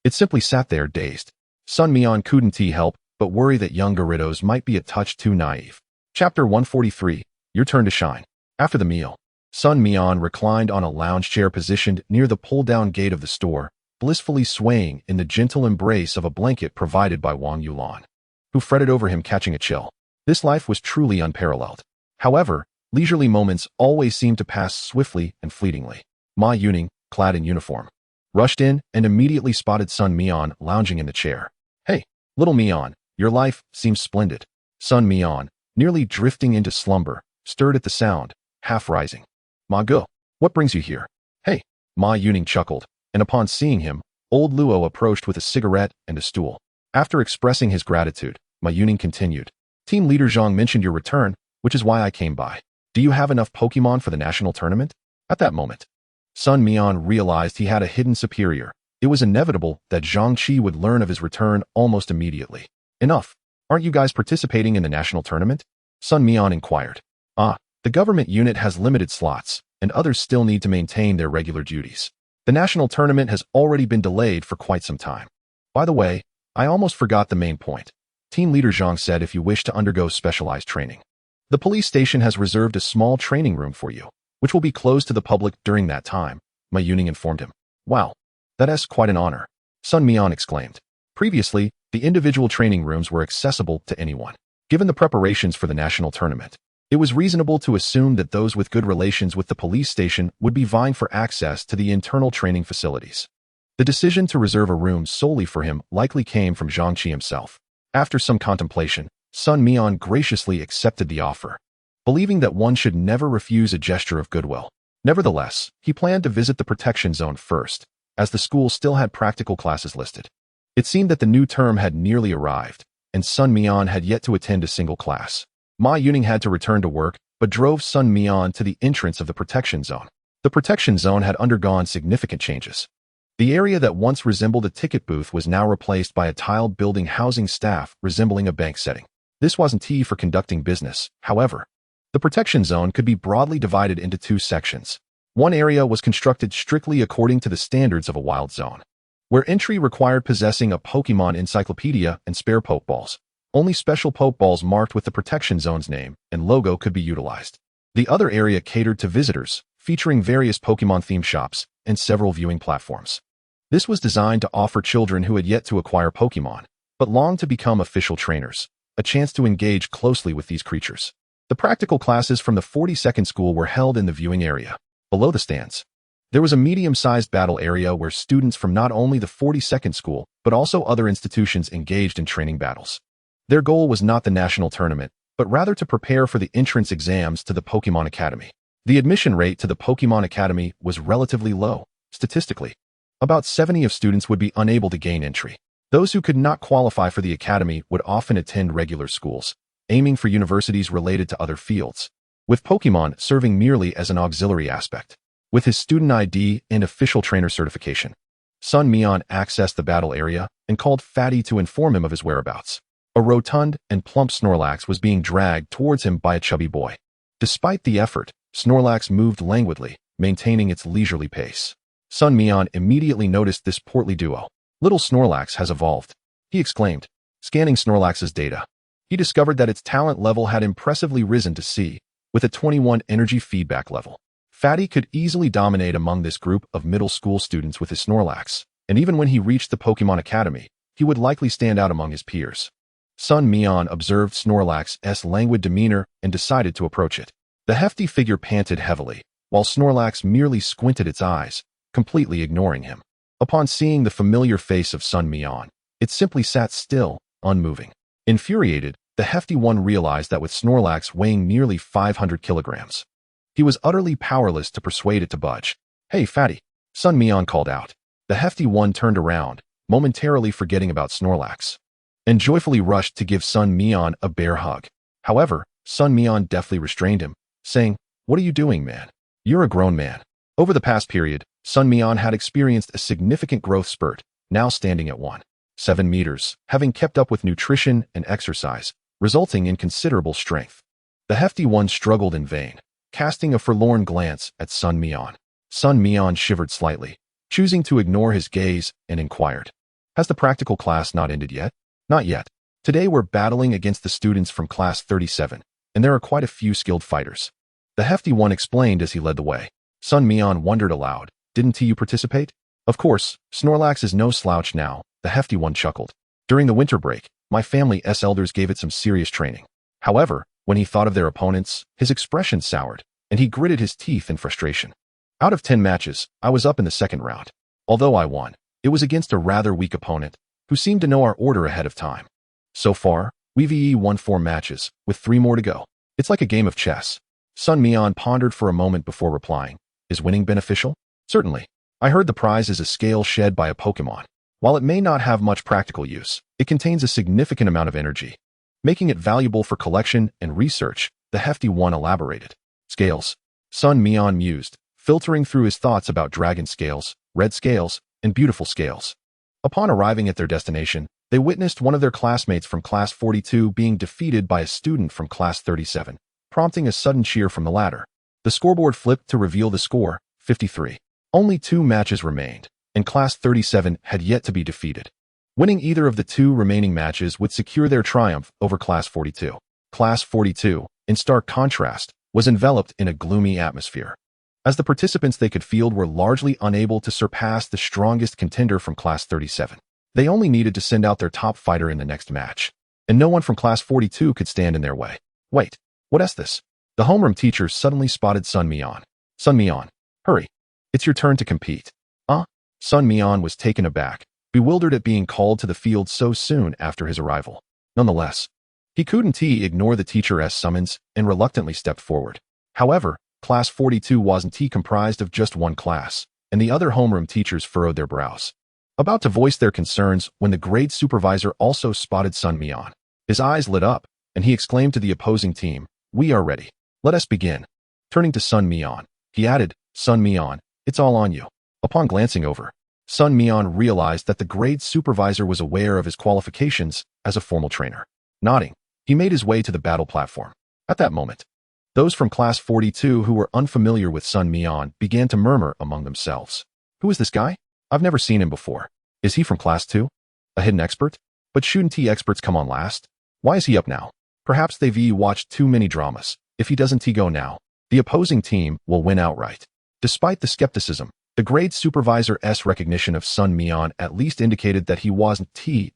It simply sat there dazed. Sun Mian couldn't help but worry that young Gyarados might be a touch too naive. Chapter 143, Your Turn to Shine. After the meal, Sun Mian reclined on a lounge chair positioned near the pull-down gate of the store, blissfully swaying in the gentle embrace of a blanket provided by Wang Yulan, who fretted over him catching a chill. This life was truly unparalleled. However, leisurely moments always seemed to pass swiftly and fleetingly. Ma Yuning, clad in uniform, rushed in and immediately spotted Sun Mian lounging in the chair. "Hey, little Mian, your life seems splendid." Sun Mian, nearly drifting into slumber, stirred at the sound, half rising. "Ma Ge, what brings you here?" "Hey." Ma Yuning chuckled, and upon seeing him, old Luo approached with a cigarette and a stool. After expressing his gratitude, Ma Yuning continued. "Team leader Zhang mentioned your return, which is why I came by. Do you have enough Pokemon for the national tournament?" At that moment, Sun Mian realized he had a hidden superior. It was inevitable that Zhang Qi would learn of his return almost immediately. "Enough. Aren't you guys participating in the national tournament?" Sun Mian inquired. The government unit has limited slots, and others still need to maintain their regular duties. The national tournament has already been delayed for quite some time. By the way, I almost forgot the main point. Team leader Zhang said if you wish to undergo specialized training, the police station has reserved a small training room for you, which will be closed to the public during that time, Ma Yuning informed him. "Wow, that's quite an honor," Sun Mian exclaimed. Previously, the individual training rooms were accessible to anyone. Given the preparations for the national tournament, it was reasonable to assume that those with good relations with the police station would be vying for access to the internal training facilities. The decision to reserve a room solely for him likely came from Zhang Qi himself. After some contemplation, Sun Mian graciously accepted the offer, believing that one should never refuse a gesture of goodwill. Nevertheless, he planned to visit the protection zone first, as the school still had practical classes listed. It seemed that the new term had nearly arrived, and Sun Mian had yet to attend a single class. Ma Yuning had to return to work, but drove Sun Mian to the entrance of the protection zone. The protection zone had undergone significant changes. The area that once resembled a ticket booth was now replaced by a tiled building housing staff resembling a bank setting. This wasn't tea for conducting business, however. The protection zone could be broadly divided into two sections. One area was constructed strictly according to the standards of a wild zone, where entry required possessing a Pokemon encyclopedia and spare Pokeballs. Only special Pokeballs marked with the protection zone's name and logo could be utilized. The other area catered to visitors, featuring various Pokemon-themed shops and several viewing platforms. This was designed to offer children who had yet to acquire Pokemon, but longed to become official trainers, a chance to engage closely with these creatures. The practical classes from the 42nd school were held in the viewing area. Below the stands, there was a medium-sized battle area where students from not only the 42nd school, but also other institutions engaged in training battles. Their goal was not the national tournament, but rather to prepare for the entrance exams to the Pokemon Academy. The admission rate to the Pokemon Academy was relatively low. Statistically, about 70% of students would be unable to gain entry. Those who could not qualify for the academy would often attend regular schools, aiming for universities related to other fields, with Pokemon serving merely as an auxiliary aspect. With his student ID and official trainer certification, Sun Mian accessed the battle area and called Fatty to inform him of his whereabouts. A rotund and plump Snorlax was being dragged towards him by a chubby boy. Despite the effort, Snorlax moved languidly, maintaining its leisurely pace. Sun Mian immediately noticed this portly duo. "Little Snorlax has evolved," he exclaimed. Scanning Snorlax's data, he discovered that its talent level had impressively risen to C, with a 21 energy feedback level. Fatty could easily dominate among this group of middle school students with his Snorlax, and even when he reached the Pokemon Academy, he would likely stand out among his peers. Sun Mian observed Snorlax's languid demeanor and decided to approach it. The hefty figure panted heavily, while Snorlax merely squinted its eyes, completely ignoring him. Upon seeing the familiar face of Sun Mian, it simply sat still, unmoving. Infuriated, the hefty one realized that with Snorlax weighing nearly 500 kilograms, he was utterly powerless to persuade it to budge. "Hey, Fatty," Sun Mian called out. The hefty one turned around, momentarily forgetting about Snorlax, and joyfully rushed to give Sun Mian a bear hug. However, Sun Mian deftly restrained him, saying, "What are you doing, man? You're a grown man." Over the past period, Sun Mian had experienced a significant growth spurt, now standing at 1.7 meters, having kept up with nutrition and exercise, resulting in considerable strength. The hefty one struggled in vain, casting a forlorn glance at Sun Mian. Sun Mian shivered slightly, choosing to ignore his gaze, and inquired, "Has the practical class not ended yet?" "Not yet. Today we're battling against the students from class 37, and there are quite a few skilled fighters." The hefty one explained as he led the way. Sun Mian wondered aloud, "Didn't you participate?" "Of course, Snorlax is no slouch now," the hefty one chuckled. "During the winter break, my family's elders gave it some serious training." However, when he thought of their opponents, his expression soured, and he gritted his teeth in frustration. "Out of 10 matches, I was up in the second round. Although I won, it was against a rather weak opponent, who seemed to know our order ahead of time. So far, we've won 4 matches, with 3 more to go. It's like a game of chess." Sun Mian pondered for a moment before replying, "Is winning beneficial?" "Certainly. I heard the prize is a scale shed by a Pokémon. While it may not have much practical use, it contains a significant amount of energy, making it valuable for collection and research," the hefty one elaborated. "Scales," Sun Mian mused, filtering through his thoughts about dragon scales, red scales, and beautiful scales. Upon arriving at their destination, they witnessed one of their classmates from class 42 being defeated by a student from class 37, prompting a sudden cheer from the latter. The scoreboard flipped to reveal the score, 53. Only 2 matches remained, and class 37 had yet to be defeated. Winning either of the 2 remaining matches would secure their triumph over class 42. Class 42, in stark contrast, was enveloped in a gloomy atmosphere, as the participants they could field were largely unable to surpass the strongest contender from class 37. They only needed to send out their top fighter in the next match, and no one from class 42 could stand in their way. "Wait, what's this?" The homeroom teacher suddenly spotted Sun Mian. "Sun Mian, hurry. It's your turn to compete." Sun Mian was taken aback, bewildered at being called to the field so soon after his arrival. Nonetheless, he couldn't ignore the teacher's summons and reluctantly stepped forward. However, class 42 wasn't comprised of just one class, and the other homeroom teachers furrowed their brows, about to voice their concerns when the grade supervisor also spotted Sun Mian. His eyes lit up, and he exclaimed to the opposing team, "We are ready. Let us begin." Turning to Sun Mian, he added, "Sun Mian, it's all on you." Upon glancing over, Sun Mian realized that the grade supervisor was aware of his qualifications as a formal trainer. Nodding, he made his way to the battle platform. At that moment, those from class 42 who were unfamiliar with Sun Mian began to murmur among themselves. "Who is this guy? I've never seen him before. Is he from class 2? A hidden expert? But shouldn't experts come on last? Why is he up now? Perhaps they've watched too many dramas. If he doesn't go now, the opposing team will win outright." Despite the skepticism, the grade supervisor's recognition of Sun Mian at least indicated that he wasn't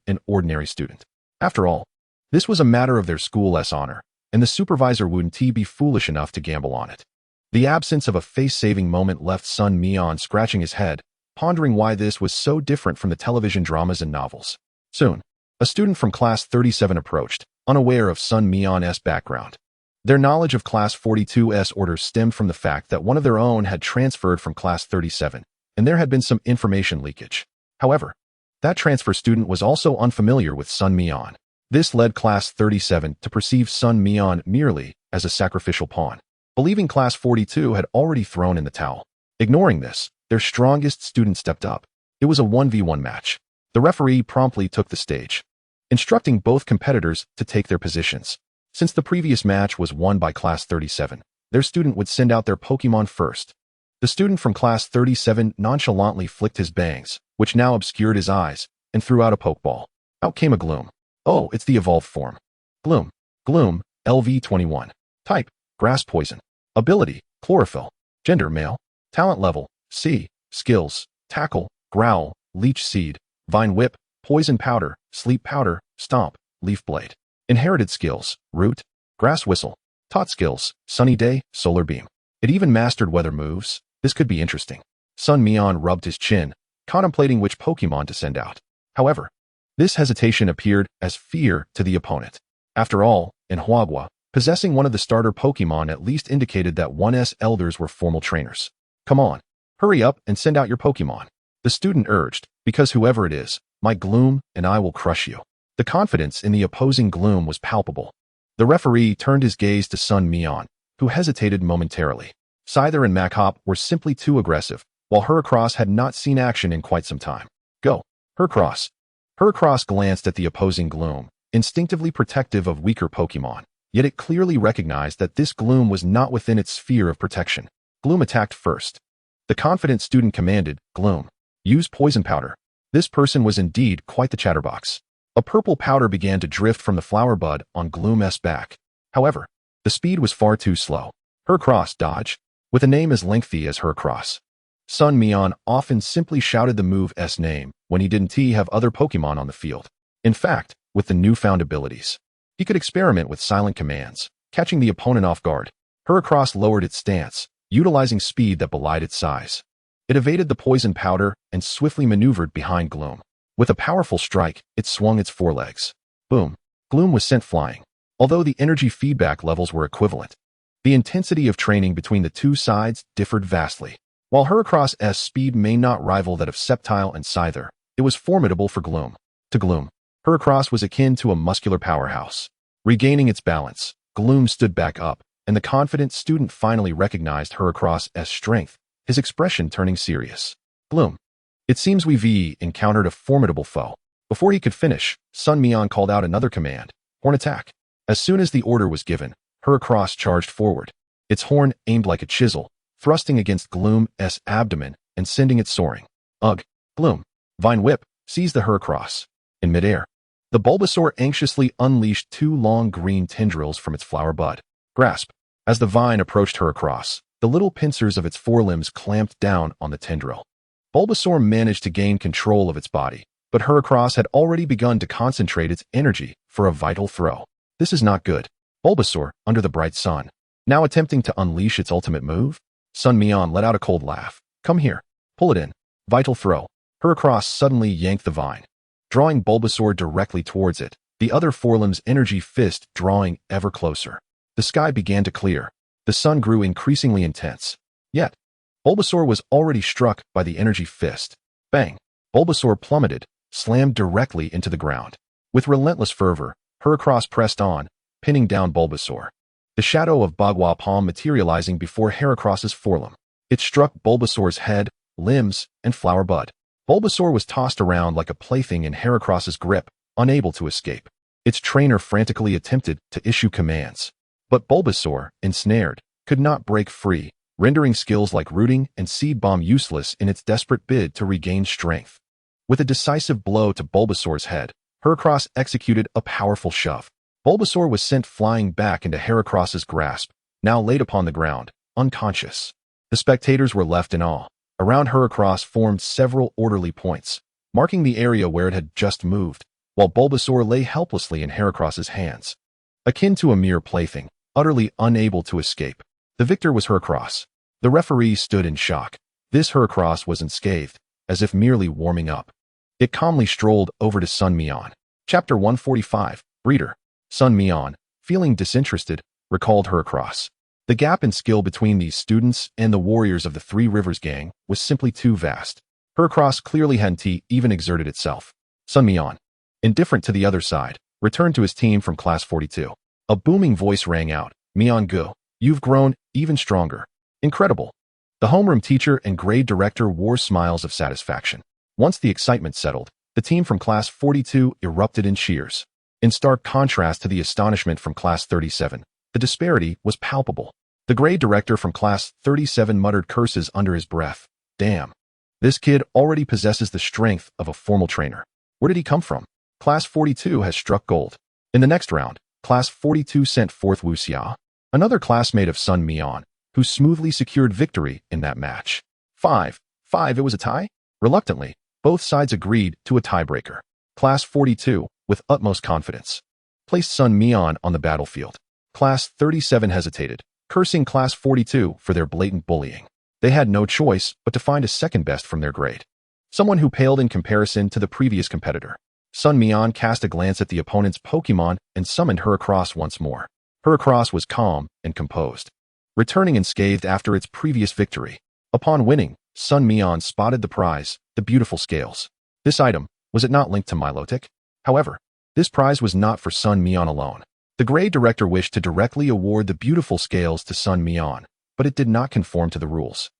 an ordinary student. After all, this was a matter of their school's honor, and the supervisor wouldn't be foolish enough to gamble on it. The absence of a face-saving moment left Sun Mian scratching his head, pondering why this was so different from the television dramas and novels. Soon, a student from class 37 approached, unaware of Sun Mian's background. Their knowledge of class 42's orders stemmed from the fact that one of their own had transferred from class 37, and there had been some information leakage. However, that transfer student was also unfamiliar with Sun Mian. This led class 37 to perceive Sun Mian merely as a sacrificial pawn, believing class 42 had already thrown in the towel. Ignoring this, their strongest student stepped up. It was a 1v1 match. The referee promptly took the stage, instructing both competitors to take their positions. Since the previous match was won by class 37, their student would send out their Pokémon first. The student from class 37 nonchalantly flicked his bangs, which now obscured his eyes, and threw out a Pokeball. Out came a Gloom. Oh, it's the evolved form. Gloom. Gloom, LV21. Type, Grass Poison. Ability, Chlorophyll. Gender, male. Talent level, C. Skills, Tackle, Growl, Leech Seed, Vine Whip, Poison Powder, Sleep Powder, Stomp, Leaf Blade. Inherited skills, Root, Grass Whistle. Taught skills, Sunny Day, Solar Beam. It even mastered weather moves. This could be interesting. Sun Mian rubbed his chin, contemplating which Pokemon to send out. However, this hesitation appeared as fear to the opponent. After all, in Huagua, possessing one of the starter Pokemon at least indicated that one's elders were formal trainers. "Come on, hurry up and send out your Pokemon," the student urged, "because whoever it is, my Gloom and I will crush you." The confidence in the opposing Gloom was palpable. The referee turned his gaze to Sun Mian, who hesitated momentarily. Scyther and Machop were simply too aggressive, while Heracross had not seen action in quite some time. Go, Heracross. Heracross glanced at the opposing Gloom, instinctively protective of weaker Pokémon, yet it clearly recognized that this Gloom was not within its sphere of protection. Gloom attacked first. The confident student commanded, Gloom, use poison powder. This person was indeed quite the chatterbox. A purple powder began to drift from the flower bud on Gloom's back. However, the speed was far too slow. Heracross dodged, with a name as lengthy as Heracross. Sun Mian often simply shouted the move's name when he didn't have other Pokémon on the field. In fact, with the newfound abilities, he could experiment with silent commands, catching the opponent off guard. Heracross lowered its stance, utilizing speed that belied its size. It evaded the poison powder and swiftly maneuvered behind Gloom. With a powerful strike, it swung its forelegs. Boom! Gloom was sent flying. Although the energy feedback levels were equivalent, the intensity of training between the two sides differed vastly. While Heracross's speed may not rival that of Sceptile and Scyther, it was formidable for Gloom. To Gloom, Heracross was akin to a muscular powerhouse. Regaining its balance, Gloom stood back up, and the confident student finally recognized Heracross's strength, his expression turning serious. Gloom, it seems we've encountered a formidable foe. Before he could finish, Sun Mian called out another command, horn attack. As soon as the order was given, Heracross charged forward, its horn aimed like a chisel, thrusting against Gloom's abdomen and sending it soaring. Ugh! Gloom, Vine Whip, seized the Heracross. In midair, the Bulbasaur anxiously unleashed two long green tendrils from its flower bud. Grasp! As the vine approached Heracross, the little pincers of its forelimbs clamped down on the tendril. Bulbasaur managed to gain control of its body, but Heracross had already begun to concentrate its energy for a vital throw. This is not good. Bulbasaur, under the bright sun, now attempting to unleash its ultimate move? Sun Mian let out a cold laugh. Come here. Pull it in. Vital throw. Heracross suddenly yanked the vine, drawing Bulbasaur directly towards it, the other forelimb's energy fist drawing ever closer. The sky began to clear. The sun grew increasingly intense. Yet, Bulbasaur was already struck by the energy fist. Bang! Bulbasaur plummeted, slammed directly into the ground. With relentless fervor, Heracross pressed on, pinning down Bulbasaur. The shadow of Bagua Palm materializing before Heracross's forelimb. It struck Bulbasaur's head, limbs, and flower bud. Bulbasaur was tossed around like a plaything in Heracross's grip, unable to escape. Its trainer frantically attempted to issue commands. But Bulbasaur, ensnared, could not break free, rendering skills like Rooting and Seed Bomb useless in its desperate bid to regain strength. With a decisive blow to Bulbasaur's head, Heracross executed a powerful shove. Bulbasaur was sent flying back into Heracross's grasp, now laid upon the ground, unconscious. The spectators were left in awe. Around Heracross formed several orderly points, marking the area where it had just moved, while Bulbasaur lay helplessly in Heracross's hands. Akin to a mere plaything, utterly unable to escape. The victor was Heracross. The referee stood in shock. This Heracross was unscathed, as if merely warming up. It calmly strolled over to Sun Mian. Chapter 145, Breeder. Sun Mian, feeling disinterested, recalled Heracross. The gap in skill between these students and the warriors of the Three Rivers gang was simply too vast. Heracross clearly hadn't even exerted itself. Sun Mian, indifferent to the other side, returned to his team from Class 42. A booming voice rang out, Mian Gu, you've grown even stronger. Incredible. The homeroom teacher and grade director wore smiles of satisfaction. Once the excitement settled, the team from Class 42 erupted in cheers. In stark contrast to the astonishment from Class 37, the disparity was palpable. The grade director from Class 37 muttered curses under his breath. Damn. This kid already possesses the strength of a formal trainer. Where did he come from? Class 42 has struck gold. In the next round, Class 42 sent forth Wu Xia, another classmate of Sun Mian, who smoothly secured victory in that match. 5. It was a tie? Reluctantly, both sides agreed to a tiebreaker. Class 42, with utmost confidence, placed Sun Mian on the battlefield. Class 37 hesitated, cursing Class 42 for their blatant bullying. They had no choice but to find a second best from their grade. Someone who paled in comparison to the previous competitor. Sun Mian cast a glance at the opponent's Pokémon and summoned Heracross once more. Heracross was calm and composed, returning unscathed after its previous victory. Upon winning, Sun Mian spotted the prize, the beautiful scales. This item, was it not linked to Milotic? However, this prize was not for Sun Mian alone. The grade director wished to directly award the beautiful scales to Sun Mian, but it did not conform to the rules.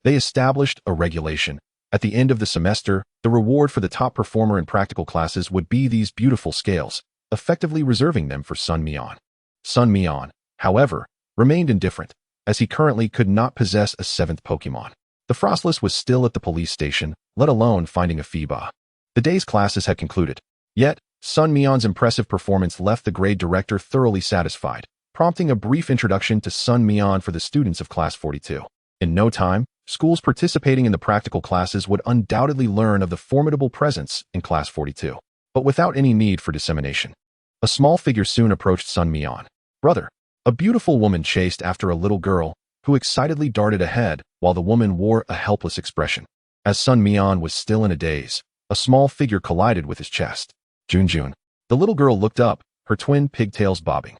They established a regulation. At the end of the semester, the reward for the top performer in practical classes would be these beautiful scales, effectively reserving them for Sun Mian. Sun Mian, however, remained indifferent, as he currently could not possess a seventh Pokémon. The Frostless was still at the police station, let alone finding a FIBA. The day's classes had concluded. Yet, Sun Mian's impressive performance left the grade director thoroughly satisfied, prompting a brief introduction to Sun Mian for the students of Class 42. In no time, schools participating in the practical classes would undoubtedly learn of the formidable presence in Class 42, but without any need for dissemination. A small figure soon approached Sun Mian. Brother, a beautiful woman chased after a little girl, who excitedly darted ahead while the woman wore a helpless expression. As Sun Mian was still in a daze, a small figure collided with his chest. Junjun. The little girl looked up, her twin pigtails bobbing.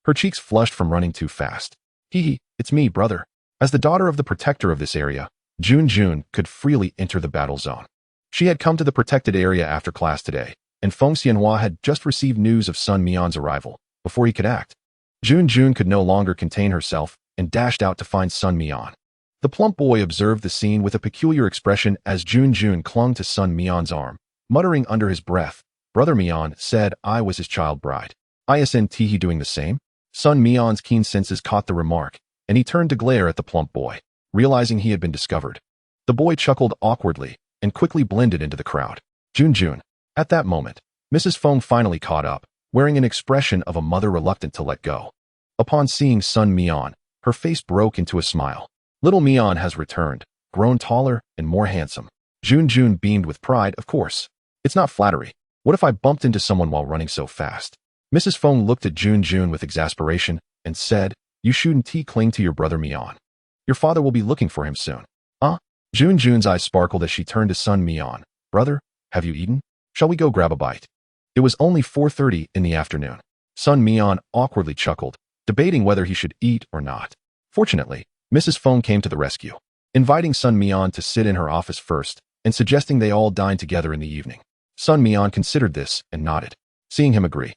Her cheeks flushed from running too fast. Hee, it's me, brother. As the daughter of the protector of this area, Junjun could freely enter the battle zone. She had come to the protected area after class today, and Feng Xianhua had just received news of Sun Mian's arrival. Before he could act, Junjun could no longer contain herself and dashed out to find Sun Mian. The plump boy observed the scene with a peculiar expression as Junjun clung to Sun Mian's arm, muttering under his breath. Brother Mian said I was his child bride. Isn't he doing the same? Sun Mian's keen senses caught the remark, and he turned to glare at the plump boy, realizing he had been discovered. The boy chuckled awkwardly and quickly blended into the crowd. Junjun. At that moment, Mrs. Feng finally caught up, wearing an expression of a mother reluctant to let go. Upon seeing Sun Mian, her face broke into a smile. Little Mian has returned, grown taller and more handsome. Junjun beamed with pride, of course. It's not flattery. What if I bumped into someone while running so fast? Mrs. Feng looked at Junjun with exasperation and said, You shouldn't cling to your brother Mian. Your father will be looking for him soon. Junjun's eyes sparkled as she turned to Sun Mian. Brother, have you eaten? Shall we go grab a bite? It was only 4:30 in the afternoon. Sun Mian awkwardly chuckled, debating whether he should eat or not. Fortunately, Mrs. Feng came to the rescue, inviting Sun Mian to sit in her office first and suggesting they all dine together in the evening. Sun Mian considered this and nodded. Seeing him agree,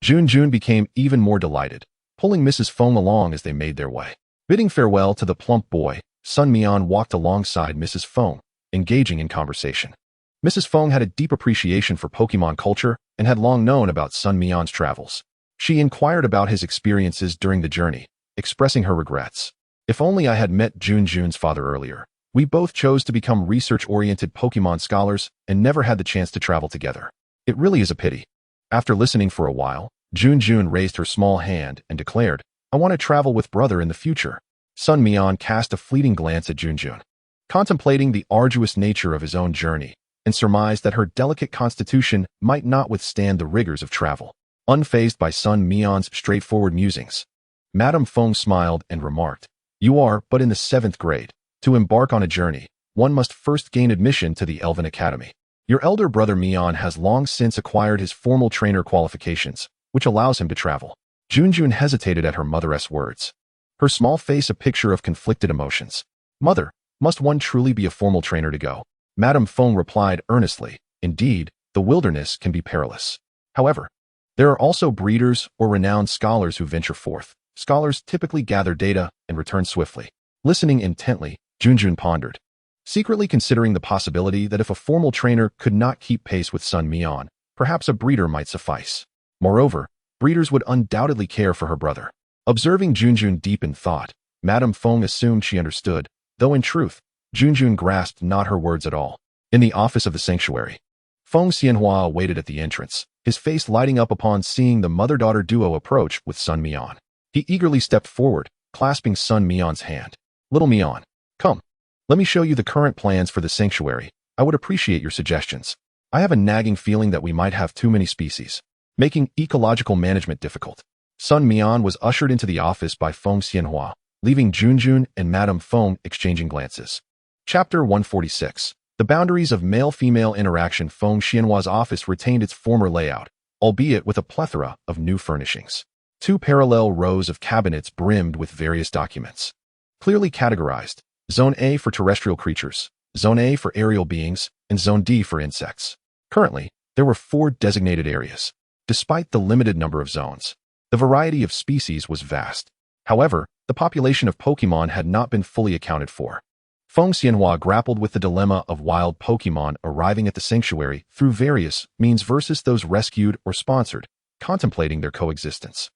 Junjun became even more delighted, pulling Mrs. Feng along as they made their way. Bidding farewell to the plump boy, Sun Mian walked alongside Mrs. Feng, engaging in conversation. Mrs. Feng had a deep appreciation for Pokemon culture and had long known about Sun Mian's travels. She inquired about his experiences during the journey, expressing her regrets. If only I had met Junjun's father earlier. We both chose to become research-oriented Pokemon scholars and never had the chance to travel together. It really is a pity. After listening for a while, Junjun raised her small hand and declared, I want to travel with brother in the future. Sun Mian cast a fleeting glance at Junjun, contemplating the arduous nature of his own journey, and surmised that her delicate constitution might not withstand the rigors of travel. Unfazed by Sun Mian's straightforward musings, Madame Feng smiled and remarked, You are but in the 7th grade. To embark on a journey, one must first gain admission to the Elven Academy. Your elder brother Mian has long since acquired his formal trainer qualifications, which allows him to travel. Junjun hesitated at her mother's words, her small face a picture of conflicted emotions. Mother, must one truly be a formal trainer to go? Madame Feng replied earnestly, Indeed, the wilderness can be perilous. However, there are also breeders or renowned scholars who venture forth. Scholars typically gather data and return swiftly. Listening intently, Junjun pondered, secretly considering the possibility that if a formal trainer could not keep pace with Sun Mian, perhaps a breeder might suffice. Moreover, breeders would undoubtedly care for her brother. Observing Junjun deep in thought, Madame Feng assumed she understood, though in truth, Junjun grasped not her words at all. In the office of the sanctuary, Feng Xianhua waited at the entrance, his face lighting up upon seeing the mother-daughter duo approach with Sun Mian. He eagerly stepped forward, clasping Sun Mian's hand. Little Mian, come. Let me show you the current plans for the sanctuary. I would appreciate your suggestions. I have a nagging feeling that we might have too many species, making ecological management difficult. Sun Mian was ushered into the office by Feng Xianhua, leaving Junjun and Madame Feng exchanging glances. Chapter 146. The boundaries of male-female interaction. Feng Xianhua's office retained its former layout, albeit with a plethora of new furnishings. 2 parallel rows of cabinets brimmed with various documents, clearly categorized. Zone A for terrestrial creatures, Zone A for aerial beings, and Zone D for insects. Currently, there were 4 designated areas. Despite the limited number of zones, the variety of species was vast. However, the population of Pokemon had not been fully accounted for. Feng Xianhua grappled with the dilemma of wild Pokémon arriving at the sanctuary through various means versus those rescued or sponsored, contemplating their coexistence.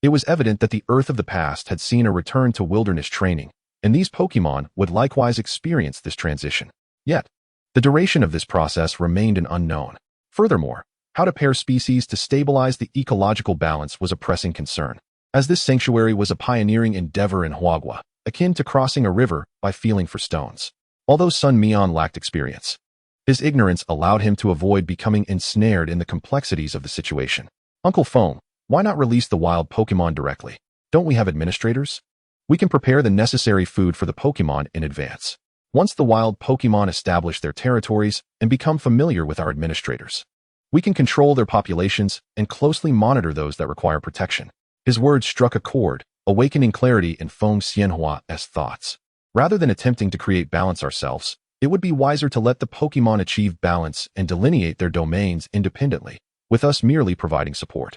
It was evident that the Earth of the past had seen a return to wilderness training, and these Pokémon would likewise experience this transition. Yet, the duration of this process remained an unknown. Furthermore, how to pair species to stabilize the ecological balance was a pressing concern, as this sanctuary was a pioneering endeavor in Huagua, akin to crossing a river by feeling for stones. Although Sun Mian lacked experience, his ignorance allowed him to avoid becoming ensnared in the complexities of the situation. Uncle Feng, why not release the wild Pokémon directly? Don't we have administrators? We can prepare the necessary food for the Pokémon in advance. Once the wild Pokémon establish their territories and become familiar with our administrators, we can control their populations and closely monitor those that require protection. His words struck a chord, awakening clarity in Feng Xianhua's thoughts. Rather than attempting to create balance ourselves, it would be wiser to let the Pokémon achieve balance and delineate their domains independently, with us merely providing support.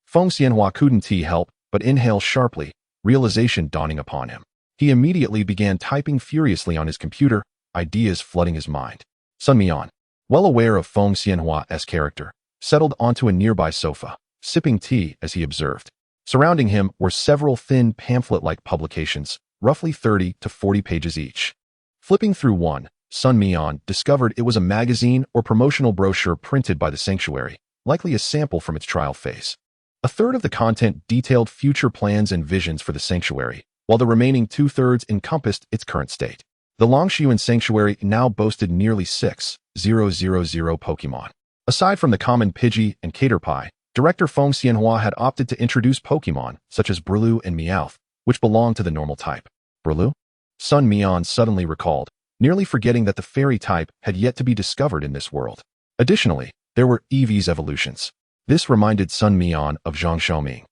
Feng Xianhua couldn't help but inhale sharply, realization dawning upon him. He immediately began typing furiously on his computer, ideas flooding his mind. Sun Mian, well aware of Feng Xianhua's character, settled onto a nearby sofa, sipping tea as he observed. Surrounding him were several thin pamphlet-like publications, roughly 30 to 40 pages each. Flipping through one, Sun Mian discovered it was a magazine or promotional brochure printed by the sanctuary, likely a sample from its trial phase. A third of the content detailed future plans and visions for the sanctuary, while the remaining two-thirds encompassed its current state. The Longshuan Sanctuary now boasted nearly 6,000 Pokémon. Aside from the common Pidgey and Caterpie, Director Feng Xianhua had opted to introduce Pokémon such as Breloom and Meowth, which belonged to the normal type. Breloom? Sun Mian suddenly recalled, nearly forgetting that the fairy type had yet to be discovered in this world. Additionally, there were Eevee's evolutions. This reminded Sun Mian of Zhang Xiaoming,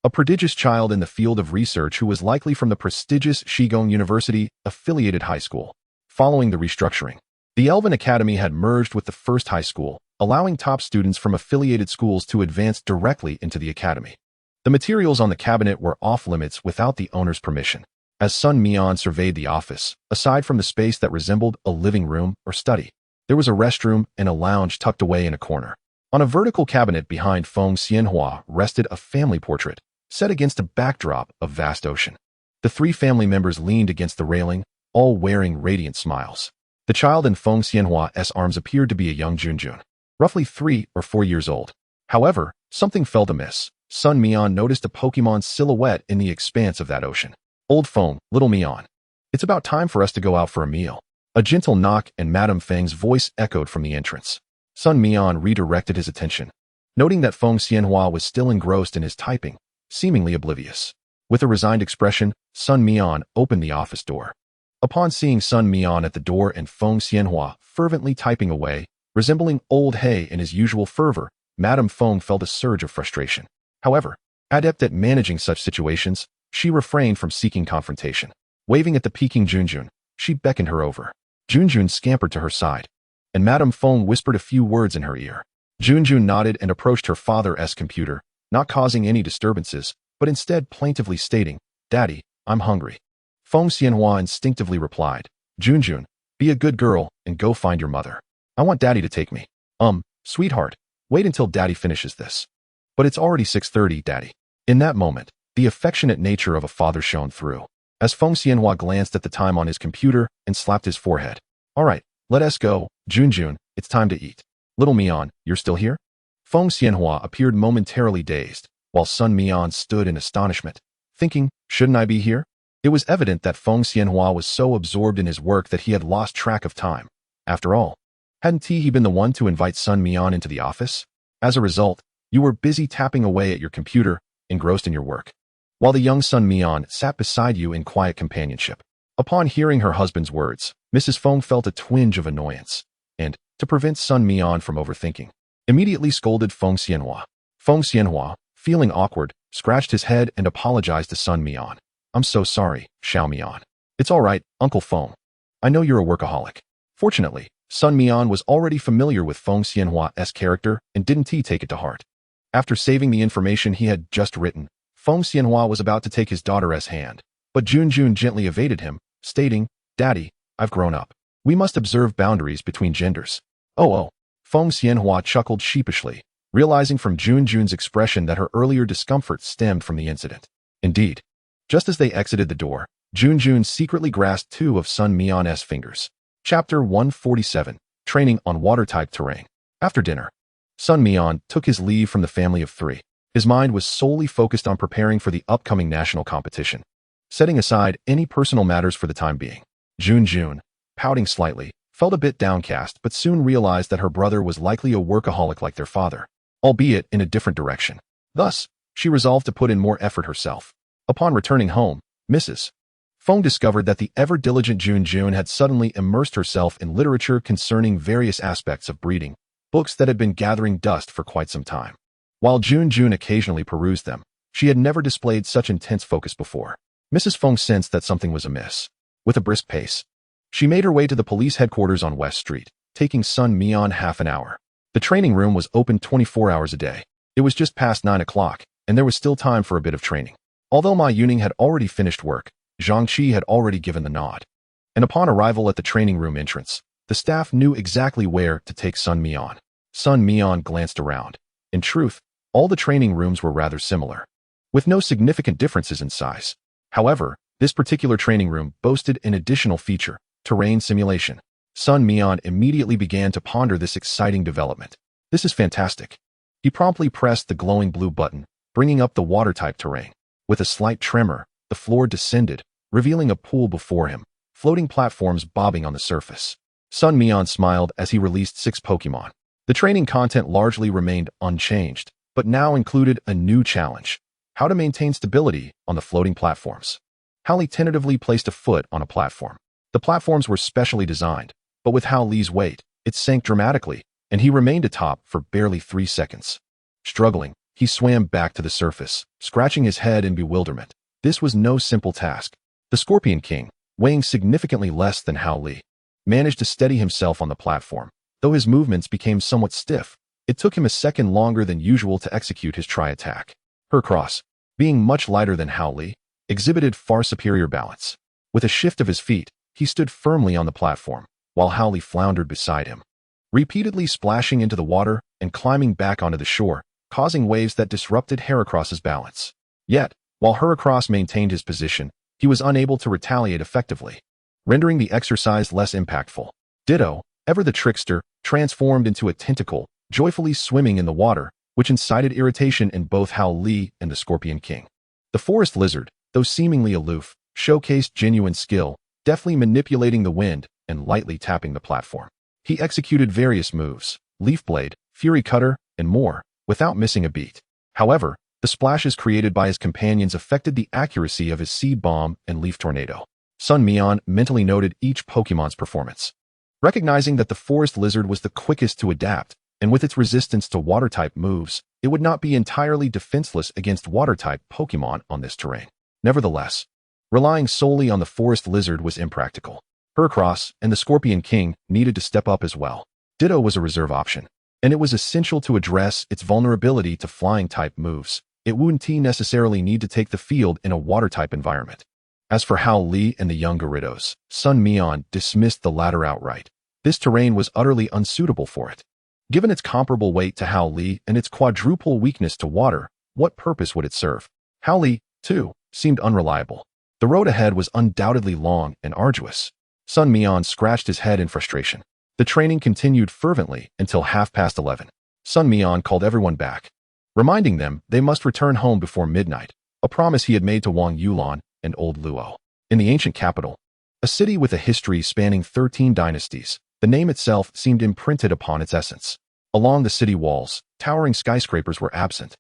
a prodigious child in the field of research who was likely from the prestigious Shigong University-affiliated high school. Following the restructuring, the Elven Academy had merged with the first high school, allowing top students from affiliated schools to advance directly into the academy. The materials on the cabinet were off-limits without the owner's permission. As Sun Mian surveyed the office, aside from the space that resembled a living room or study, there was a restroom and a lounge tucked away in a corner. On a vertical cabinet behind Feng Xianhua rested a family portrait, set against a backdrop of vast ocean. The three family members leaned against the railing, all wearing radiant smiles. The child in Feng Xianhua's arms appeared to be a young Junjun, roughly 3 or 4 years old. However, something felt amiss. Sun Mian noticed a Pokémon silhouette in the expanse of that ocean. Old Feng, little Mian. It's about time for us to go out for a meal. A gentle knock and Madame Feng's voice echoed from the entrance. Sun Mian redirected his attention, noting that Feng Xianhua was still engrossed in his typing, seemingly oblivious. With a resigned expression, Sun Mian opened the office door. Upon seeing Sun Mian at the door and Feng Xianhua fervently typing away, resembling old hay in his usual fervor, Madame Feng felt a surge of frustration. However, adept at managing such situations, she refrained from seeking confrontation. Waving at the Peking Junjun, she beckoned her over. Junjun scampered to her side, and Madame Feng whispered a few words in her ear. Junjun nodded and approached her father's computer, not causing any disturbances, but instead plaintively stating, "Daddy, I'm hungry." Feng Xianhua instinctively replied, "Junjun, be a good girl and go find your mother. I want Daddy to take me." Sweetheart, wait until Daddy finishes this." "But it's already 6:30, Daddy." In that moment, the affectionate nature of a father shone through, as Feng Xianhua glanced at the time on his computer and slapped his forehead. "All right, let us go, Junjun, it's time to eat." "Little Mian, you're still here?" Feng Xianhua appeared momentarily dazed, while Sun Mian stood in astonishment, thinking, shouldn't I be here? It was evident that Feng Xianhua was so absorbed in his work that he had lost track of time. After all, hadn't he been the one to invite Sun Mian into the office? As a result, you were busy tapping away at your computer, engrossed in your work, while the young Sun Mian sat beside you in quiet companionship. Upon hearing her husband's words, Mrs. Feng felt a twinge of annoyance, and, to prevent Sun Mian from overthinking, immediately scolded Feng Xianhua. Feng Xianhua, feeling awkward, scratched his head and apologized to Sun Mian. "I'm so sorry, Xiao Mian." "It's all right, Uncle Feng. I know you're a workaholic." Fortunately, Sun Mian was already familiar with Feng Xianhua's character and didn't take it to heart. After saving the information he had just written, Feng Xianhua was about to take his daughter's hand, but Junjun gently evaded him, stating, "Daddy, I've grown up. We must observe boundaries between genders. Oh. Feng Xianhua chuckled sheepishly, realizing from Junjun's expression that her earlier discomfort stemmed from the incident. Indeed. Just as they exited the door, Junjun secretly grasped two of Sun Mian's fingers. Chapter 147, Training on Water-Type Terrain. After dinner, Sun Mian took his leave from the family of three. His mind was solely focused on preparing for the upcoming national competition, setting aside any personal matters for the time being. Junjun, pouting slightly, felt a bit downcast but soon realized that her brother was likely a workaholic like their father, albeit in a different direction. Thus, she resolved to put in more effort herself. Upon returning home, Mrs. Feng discovered that the ever-diligent Junjun had suddenly immersed herself in literature concerning various aspects of breeding, books that had been gathering dust for quite some time. While Junjun occasionally perused them, she had never displayed such intense focus before. Mrs. Feng sensed that something was amiss. With a brisk pace, she made her way to the police headquarters on West Street, taking Sun Mian half an hour. The training room was open 24 hours a day. It was just past 9 o'clock, and there was still time for a bit of training. Although Ma Yuning had already finished work, Zhang Qi had already given the nod. And upon arrival at the training room entrance, the staff knew exactly where to take Sun Mian. Sun Mian glanced around. In truth, all the training rooms were rather similar, with no significant differences in size. However, this particular training room boasted an additional feature: terrain simulation. Sun Mian immediately began to ponder this exciting development. This is fantastic. He promptly pressed the glowing blue button, bringing up the water-type terrain. With a slight tremor, the floor descended, revealing a pool before him, floating platforms bobbing on the surface. Sun Mian smiled as he released 6 Pokémon. The training content largely remained unchanged, but now included a new challenge: how to maintain stability on the floating platforms. Hao Li tentatively placed a foot on a platform. The platforms were specially designed, but with Hao Li's weight, it sank dramatically, and he remained atop for barely 3 seconds. Struggling, he swam back to the surface, scratching his head in bewilderment. This was no simple task. The Scorpion King, weighing significantly less than Hao Li, managed to steady himself on the platform. Though his movements became somewhat stiff, it took him a second longer than usual to execute his tri-attack. Heracross, being much lighter than Hao Li, exhibited far superior balance. With a shift of his feet, he stood firmly on the platform, while Hao Li floundered beside him, repeatedly splashing into the water and climbing back onto the shore, causing waves that disrupted Heracross's balance. Yet, while Heracross maintained his position, he was unable to retaliate effectively, rendering the exercise less impactful. Ditto, ever the trickster, transformed into a tentacle, joyfully swimming in the water, which incited irritation in both Hao Li and the Scorpion King. The forest lizard, though seemingly aloof, showcased genuine skill, deftly manipulating the wind and lightly tapping the platform. He executed various moves, Leaf Blade, Fury Cutter, and more, without missing a beat. However, the splashes created by his companions affected the accuracy of his Seed Bomb and Leaf Tornado. Sun Mian mentally noted each Pokémon's performance, recognizing that the forest lizard was the quickest to adapt, and with its resistance to water-type moves, it would not be entirely defenseless against water-type Pokémon on this terrain. Nevertheless, relying solely on the forest lizard was impractical. Heracross and the Scorpion King needed to step up as well. Ditto was a reserve option, and it was essential to address its vulnerability to flying-type moves. It wouldn't necessarily need to take the field in a water-type environment. As for Hao Li and the young Gyarados, Sun Mian dismissed the latter outright. This terrain was utterly unsuitable for it. Given its comparable weight to Hao Li and its quadruple weakness to water, what purpose would it serve? Hao Li, too, seemed unreliable. The road ahead was undoubtedly long and arduous. Sun Mian scratched his head in frustration. The training continued fervently until 11:30. Sun Mian called everyone back, reminding them they must return home before midnight, a promise he had made to Wang Yulan and Old Luo. In the ancient capital, a city with a history spanning 13 dynasties, the name itself seemed imprinted upon its essence. Along the city walls, towering skyscrapers were absent,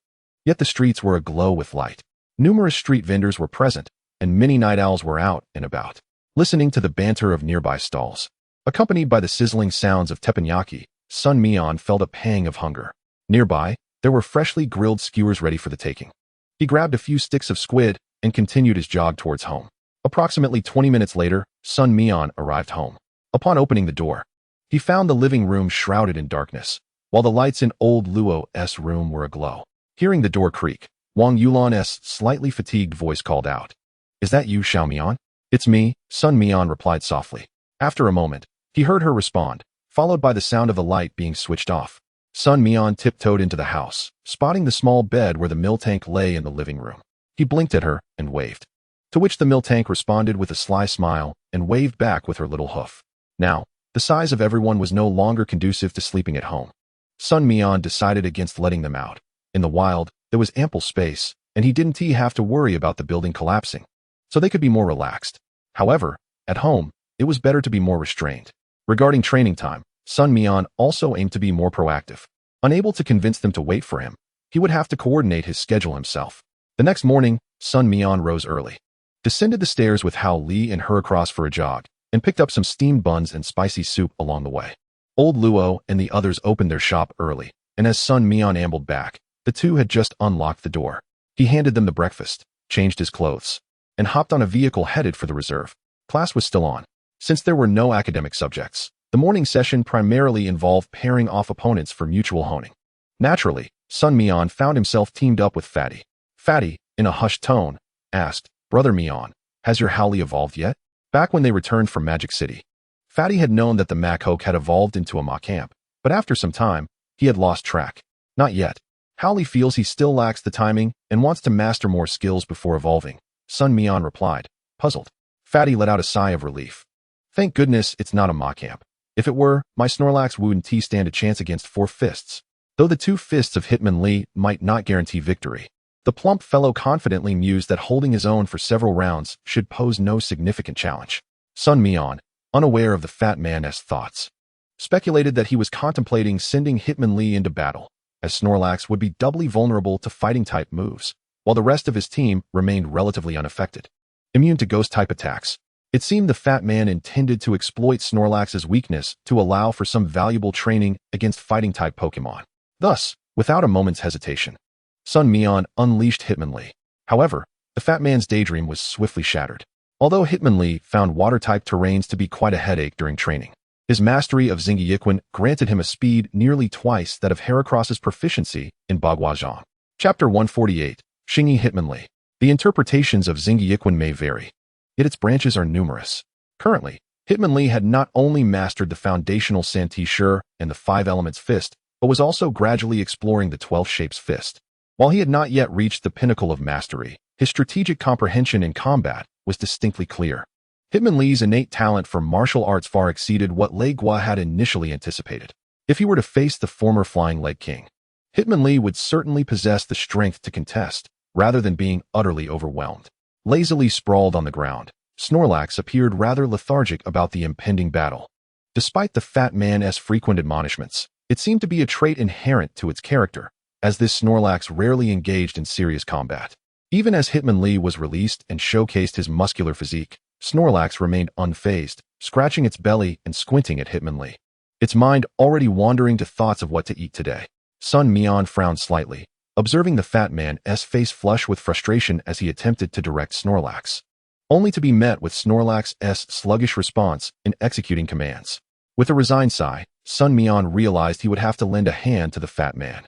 yet the streets were aglow with light. Numerous street vendors were present, and many night owls were out and about, listening to the banter of nearby stalls. Accompanied by the sizzling sounds of teppanyaki, Sun Mian felt a pang of hunger. Nearby, there were freshly grilled skewers ready for the taking. He grabbed a few sticks of squid and continued his jog towards home. Approximately 20 minutes later, Sun Mian arrived home. Upon opening the door, he found the living room shrouded in darkness, while the lights in Old Luo's room were aglow. Hearing the door creak, Wang Yulan's slightly fatigued voice called out, "Is that you, Xiaomian?" "It's me," Sun Mian replied softly. After a moment, he heard her respond, followed by the sound of a light being switched off. Sun Mian tiptoed into the house, spotting the small bed where the milk tank lay in the living room. He blinked at her and waved, to which the milk tank responded with a sly smile and waved back with her little hoof. Now, the size of everyone was no longer conducive to sleeping at home. Sun Mian decided against letting them out. In the wild, there was ample space, and he didn't have to worry about the building collapsing, so they could be more relaxed. However, at home, it was better to be more restrained. Regarding training time, Sun Mian also aimed to be more proactive. Unable to convince them to wait for him, he would have to coordinate his schedule himself. The next morning, Sun Mian rose early, descended the stairs with Hao Li and her across for a jog, and picked up some steamed buns and spicy soup along the way. Old Luo and the others opened their shop early, and as Sun Mian ambled back, the two had just unlocked the door. He handed them the breakfast, changed his clothes, and hopped on a vehicle headed for the reserve. Class was still on. Since there were no academic subjects, the morning session primarily involved pairing off opponents for mutual honing. Naturally, Sun Mian found himself teamed up with Fatty. Fatty, in a hushed tone, asked, "Brother Mian, has your Howlie evolved yet?" Back when they returned from Magic City, Fatty had known that the Machoke had evolved into a Macamp, but after some time, he had lost track. Not yet. Howlie feels he still lacks the timing and wants to master more skills before evolving, Sun Mian replied, puzzled. Fatty let out a sigh of relief. Thank goodness it's not a Macamp. If it were, my Snorlax wouldn't stand a chance against 4 fists. Though the 2 fists of Hitmonlee might not guarantee victory, the plump fellow confidently mused that holding his own for several rounds should pose no significant challenge. Sun Mian, unaware of the fat man's thoughts, speculated that he was contemplating sending Hitmonlee into battle, as Snorlax would be doubly vulnerable to fighting-type moves, while the rest of his team remained relatively unaffected. Immune to ghost-type attacks, it seemed the fat man intended to exploit Snorlax's weakness to allow for some valuable training against fighting-type Pokémon. Thus, without a moment's hesitation, Sun Mian unleashed Hitmonlee. However, the fat man's daydream was swiftly shattered. Although Hitmonlee found water-type terrains to be quite a headache during training, his mastery of Xingyiquan granted him a speed nearly twice that of Heracross's proficiency in Baghuazhang. Chapter 148, Xingyi Hitmonlee. The interpretations of Xingyiquan may vary, yet its branches are numerous. Currently, Hitmonlee had not only mastered the foundational Santi Shi and the 5 Elements Fist, but was also gradually exploring the 12 Shapes Fist. While he had not yet reached the pinnacle of mastery, his strategic comprehension in combat was distinctly clear. Hitmonlee's innate talent for martial arts far exceeded what Lei Gua had initially anticipated. If he were to face the former Flying Leg King, Hitmonlee would certainly possess the strength to contest, rather than being utterly overwhelmed. Lazily sprawled on the ground, Snorlax appeared rather lethargic about the impending battle. Despite the fat man's frequent admonishments, it seemed to be a trait inherent to its character, as this Snorlax rarely engaged in serious combat. Even as Hitmonlee was released and showcased his muscular physique, Snorlax remained unfazed, scratching its belly and squinting at Hitmonlee, its mind already wandering to thoughts of what to eat today. Sun Mian frowned slightly, observing the fat man's face flush with frustration as he attempted to direct Snorlax, only to be met with Snorlax's sluggish response in executing commands. With a resigned sigh, Sun Mian realized he would have to lend a hand to the fat man.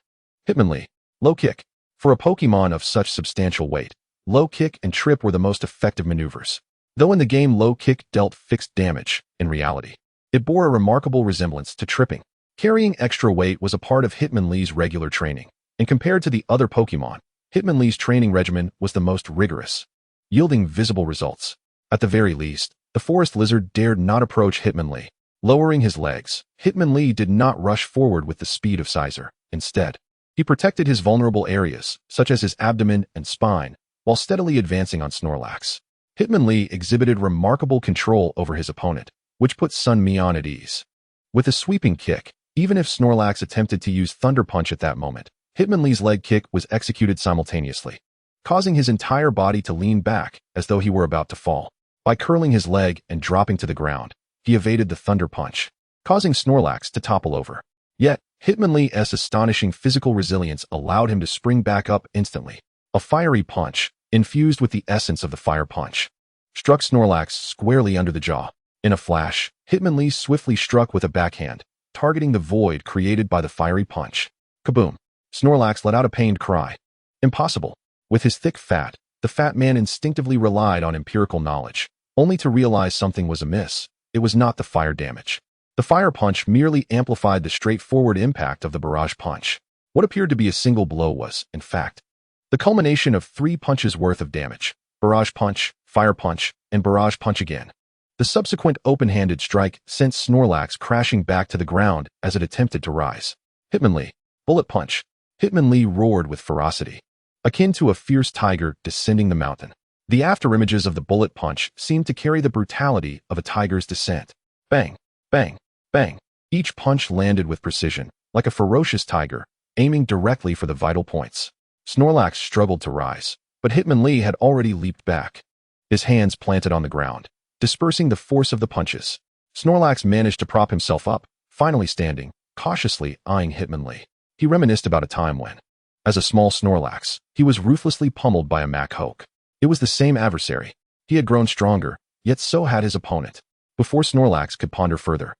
Hitmonlee, low kick. For a Pokemon of such substantial weight, low kick and trip were the most effective maneuvers. Though in the game low kick dealt fixed damage, in reality, it bore a remarkable resemblance to tripping. Carrying extra weight was a part of Hitmonlee's regular training, and compared to the other Pokemon, Hitmonlee's training regimen was the most rigorous, yielding visible results. At the very least, the forest lizard dared not approach Hitmonlee. Lowering his legs, Hitmonlee did not rush forward with the speed of Sizer. Instead, he protected his vulnerable areas, such as his abdomen and spine, while steadily advancing on Snorlax. Hitmonlee exhibited remarkable control over his opponent, which put Sun Mian at ease. With a sweeping kick, even if Snorlax attempted to use Thunder Punch at that moment, Hitmonlee's leg kick was executed simultaneously, causing his entire body to lean back as though he were about to fall. By curling his leg and dropping to the ground, he evaded the Thunder Punch, causing Snorlax to topple over. Yet, Hitmonlee's astonishing physical resilience allowed him to spring back up instantly. A fiery punch, infused with the essence of the fire punch, struck Snorlax squarely under the jaw. In a flash, Hitmonlee swiftly struck with a backhand, targeting the void created by the fiery punch. Kaboom! Snorlax let out a pained cry. Impossible. With his thick fat, the fat man instinctively relied on empirical knowledge, only to realize something was amiss. it was not the fire damage. The fire punch merely amplified the straightforward impact of the barrage punch. What appeared to be a single blow was, in fact, the culmination of 3 punches worth of damage: barrage punch, fire punch, and barrage punch again. The subsequent open-handed strike sent Snorlax crashing back to the ground as it attempted to rise. Hitmonlee. Bullet punch. Hitmonlee roared with ferocity, akin to a fierce tiger descending the mountain. The afterimages of the bullet punch seemed to carry the brutality of a tiger's descent. Bang, bang, bang. Each punch landed with precision, like a ferocious tiger, aiming directly for the vital points. Snorlax struggled to rise, but Hitmonlee had already leaped back, his hands planted on the ground, dispersing the force of the punches. Snorlax managed to prop himself up, finally standing, cautiously eyeing Hitmonlee. He reminisced about a time when, as a small Snorlax, he was ruthlessly pummeled by a Machoke. It was the same adversary. He had grown stronger, yet so had his opponent. Before Snorlax could ponder further,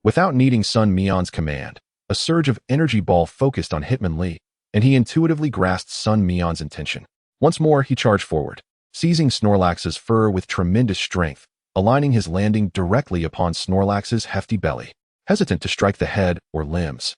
without needing Sun Mian's command, a surge of energy ball focused on Hitmonlee, and he intuitively grasped Sun Mian's intention. Once more, he charged forward, seizing Snorlax's fur with tremendous strength, aligning his landing directly upon Snorlax's hefty belly, hesitant to strike the head or limbs.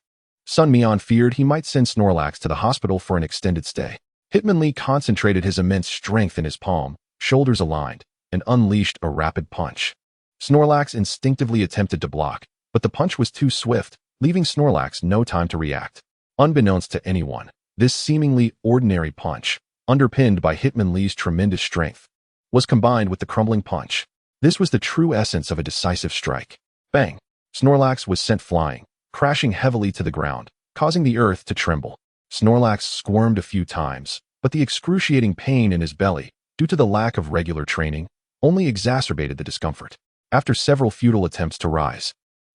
Sun Mian feared he might send Snorlax to the hospital for an extended stay. Hitmonlee concentrated his immense strength in his palm, shoulders aligned, and unleashed a rapid punch. Snorlax instinctively attempted to block, but the punch was too swift, leaving Snorlax no time to react. Unbeknownst to anyone, this seemingly ordinary punch, underpinned by Hitmonlee's tremendous strength, was combined with the crumbling punch. This was the true essence of a decisive strike. Bang! Snorlax was sent flying, crashing heavily to the ground, causing the earth to tremble. Snorlax squirmed a few times, but the excruciating pain in his belly, due to the lack of regular training, only exacerbated the discomfort. After several futile attempts to rise,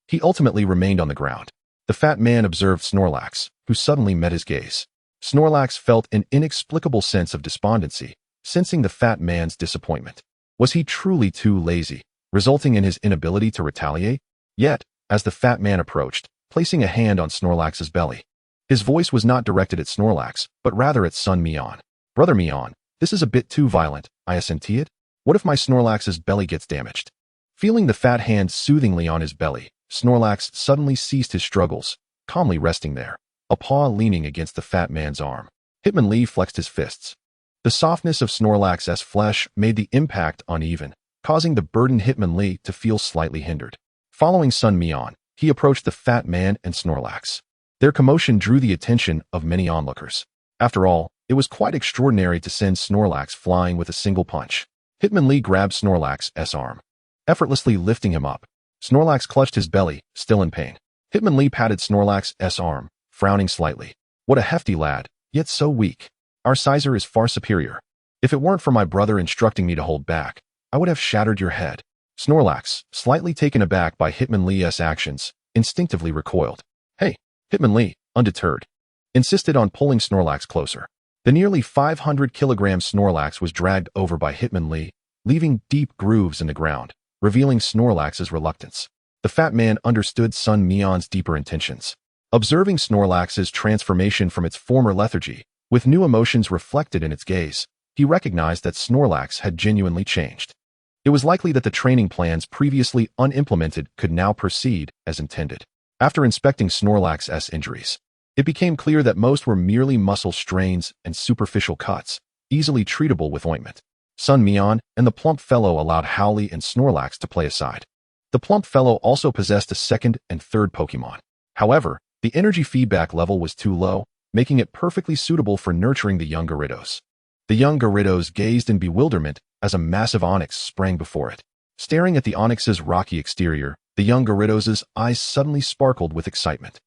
he ultimately remained on the ground. The fat man observed Snorlax, who suddenly met his gaze. Snorlax felt an inexplicable sense of despondency, sensing the fat man's disappointment. Was he truly too lazy, resulting in his inability to retaliate? Yet, as the fat man approached, placing a hand on Snorlax's belly, his voice was not directed at Snorlax, but rather at Sun Mian. Brother Mian, this is a bit too violent, I assent it. What if my Snorlax's belly gets damaged? Feeling the fat hand soothingly on his belly, Snorlax suddenly ceased his struggles, calmly resting there, a paw leaning against the fat man's arm. Hitmonlee flexed his fists. The softness of Snorlax's flesh made the impact uneven, causing the burdened Hitmonlee to feel slightly hindered. Following Sun Mian, he approached the fat man and Snorlax. Their commotion drew the attention of many onlookers. After all, it was quite extraordinary to send Snorlax flying with a single punch. Hitmonlee grabbed Snorlax's arm, effortlessly lifting him up. Snorlax clutched his belly, still in pain. Hitmonlee patted Snorlax's arm, frowning slightly. What a hefty lad, yet so weak. Our sizer is far superior. If it weren't for my brother instructing me to hold back, I would have shattered your head. Snorlax, slightly taken aback by Hitmonlee's actions, instinctively recoiled. Hey, Hitmonlee, undeterred, insisted on pulling Snorlax closer. The nearly 500-kilogram Snorlax was dragged over by Hitmonlee, leaving deep grooves in the ground, revealing Snorlax's reluctance. The fat man understood Sun Mian's deeper intentions. Observing Snorlax's transformation from its former lethargy, with new emotions reflected in its gaze, he recognized that Snorlax had genuinely changed. It was likely that the training plans previously unimplemented could now proceed as intended. After inspecting Snorlax's injuries, it became clear that most were merely muscle strains and superficial cuts, easily treatable with ointment. Sun Mian and the plump fellow allowed Howley and Snorlax to play aside. The plump fellow also possessed a second and third Pokemon. However, the energy feedback level was too low, making it perfectly suitable for nurturing the young Gyarados. The young Gyarados gazed in bewilderment as a massive Onix sprang before it. Staring at the Onix's rocky exterior, the young Gyarados' eyes suddenly sparkled with excitement.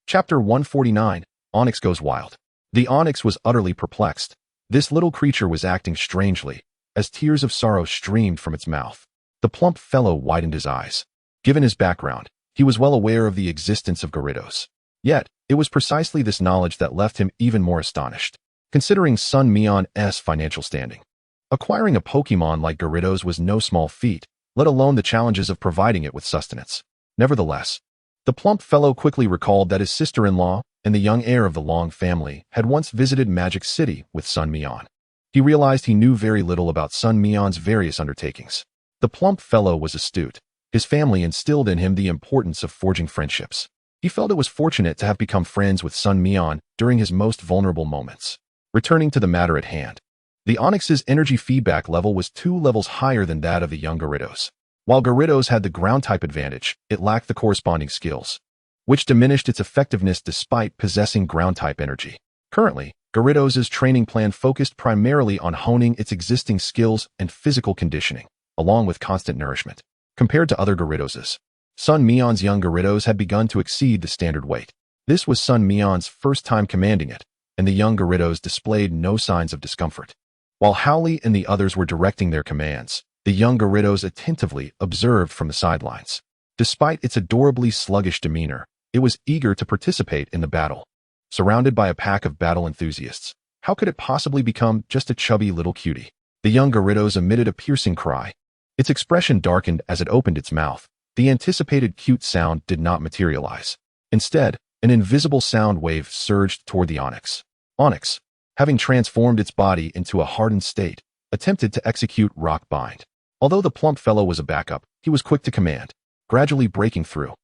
Chapter 149, Onix Goes Wild. The Onix was utterly perplexed. This little creature was acting strangely, as tears of sorrow streamed from its mouth. The plump fellow widened his eyes. Given his background, he was well aware of the existence of Gyarados. Yet, it was precisely this knowledge that left him even more astonished, considering Sun Mian's financial standing. Acquiring a Pokemon like Gyarados was no small feat, let alone the challenges of providing it with sustenance. Nevertheless, the plump fellow quickly recalled that his sister-in-law and the young heir of the Long family had once visited Magic City with Sun Mian. He realized he knew very little about Sun Mian's various undertakings. The plump fellow was astute. His family instilled in him the importance of forging friendships. He felt it was fortunate to have become friends with Sun Mian during his most vulnerable moments. Returning to the matter at hand, the Onix's energy feedback level was 2 levels higher than that of the young Gyarados. While Gyarados had the ground-type advantage, it lacked the corresponding skills, which diminished its effectiveness despite possessing ground-type energy. Currently, Gyarados' training plan focused primarily on honing its existing skills and physical conditioning, along with constant nourishment. Compared to other Gyarados, Sun Mian's young Gyarados had begun to exceed the standard weight. This was Sun Mian's first time commanding it, and the young Gyarados displayed no signs of discomfort. While Howley and the others were directing their commands, the young Gyarados attentively observed from the sidelines. Despite its adorably sluggish demeanor, it was eager to participate in the battle. Surrounded by a pack of battle enthusiasts, how could it possibly become just a chubby little cutie? The young Gyarados emitted a piercing cry. Its expression darkened as it opened its mouth. The anticipated cute sound did not materialize. Instead, an invisible sound wave surged toward the Onix. Onix, having transformed its body into a hardened state, attempted to execute Rock Bind. Although the plump fellow was a backup, he was quick to command, gradually breaking through.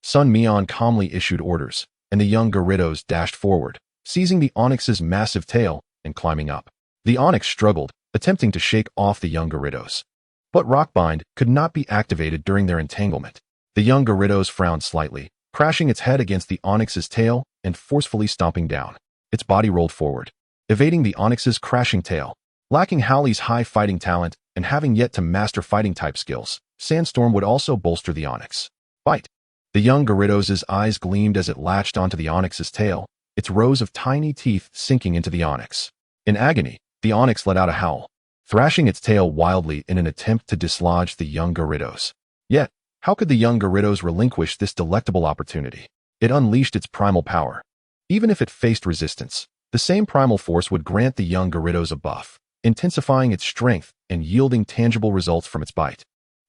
Sun Mian calmly issued orders, and the young Gyarados dashed forward, seizing the Onix's massive tail and climbing up. The Onix struggled, attempting to shake off the young Gyarados. But Rock Bind could not be activated during their entanglement. The young Gyarados frowned slightly, crashing its head against the Onix's tail and forcefully stomping down. Its body rolled forward, evading the Onix's crashing tail. Lacking Howley's high fighting talent and having yet to master fighting-type skills, Sandstorm would also bolster the Onix. Bite! The young Gyarados' eyes gleamed as it latched onto the Onix's tail, its rows of tiny teeth sinking into the Onix. In agony, the Onix let out a howl, thrashing its tail wildly in an attempt to dislodge the young Gyarados. Yet, how could the young Gyarados relinquish this delectable opportunity? It unleashed its primal power. Even if it faced resistance, the same primal force would grant the young Gyarados a buff, intensifying its strength and yielding tangible results from its bite.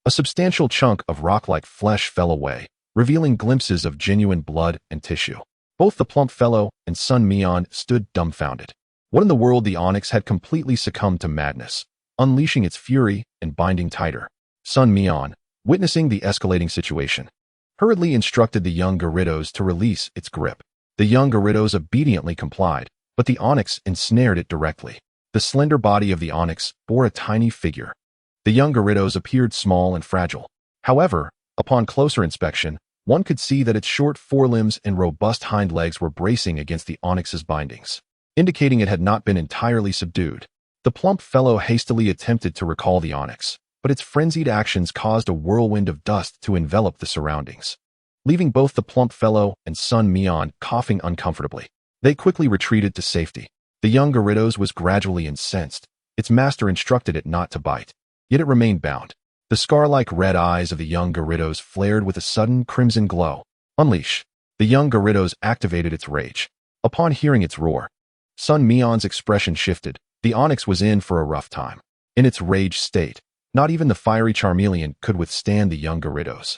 A substantial chunk of rock-like flesh fell away, revealing glimpses of genuine blood and tissue. Both the plump fellow and Sun Mian stood dumbfounded. What in the world? The Onix had completely succumbed to madness, unleashing its fury and binding tighter. Sun Mian, witnessing the escalating situation, hurriedly instructed the young Gyarados to release its grip. The young Gyarados obediently complied, but the Onix ensnared it directly. The slender body of the Onix bore a tiny figure. The young Gyarados appeared small and fragile. However, upon closer inspection, one could see that its short forelimbs and robust hind legs were bracing against the Onix's bindings, indicating it had not been entirely subdued. The plump fellow hastily attempted to recall the Onix, but its frenzied actions caused a whirlwind of dust to envelop the surroundings, leaving both the plump fellow and Sun Mian coughing uncomfortably. They quickly retreated to safety. The young Gyarados was gradually incensed. Its master instructed it not to bite, yet it remained bound. The scar-like red eyes of the young Gyarados flared with a sudden crimson glow. Unleash! The young Gyarados activated its rage. Upon hearing its roar, Sun Mian's expression shifted. The Onix was in for a rough time. In its rage state, not even the fiery Charmeleon could withstand the young Gyarados,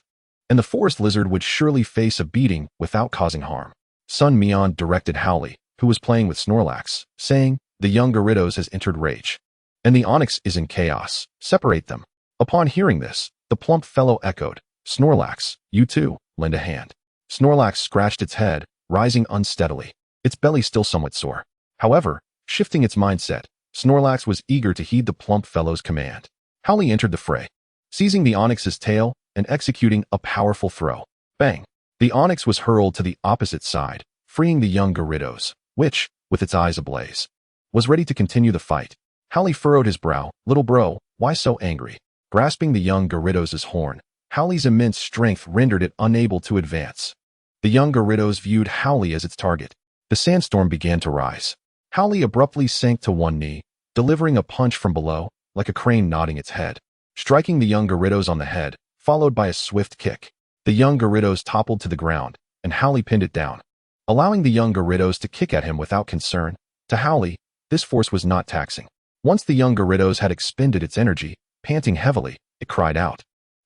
and the forest lizard would surely face a beating without causing harm. Sun Mian directed Howley, who was playing with Snorlax, saying, "The young Gyarados has entered rage, and the Onix is in chaos. Separate them." Upon hearing this, the plump fellow echoed, "Snorlax, you too, lend a hand." Snorlax scratched its head, rising unsteadily, its belly still somewhat sore. However, shifting its mindset, Snorlax was eager to heed the plump fellow's command. Howley entered the fray, seizing the Onix's tail and executing a powerful throw. Bang! The Onix was hurled to the opposite side, freeing the young Gyarados, which, with its eyes ablaze, was ready to continue the fight. Howley furrowed his brow. "Little bro, why so angry?" Grasping the young Gyarados' horn, Howley's immense strength rendered it unable to advance. The young Gyarados viewed Howley as its target. The sandstorm began to rise. Howley abruptly sank to one knee, delivering a punch from below, like a crane nodding its head, striking the young Gyarados on the head, followed by a swift kick. The young Gyarados toppled to the ground, and Howley pinned it down, allowing the young Gyarados to kick at him without concern. To Howley, this force was not taxing. Once the young Gyarados had expended its energy, panting heavily, it cried out,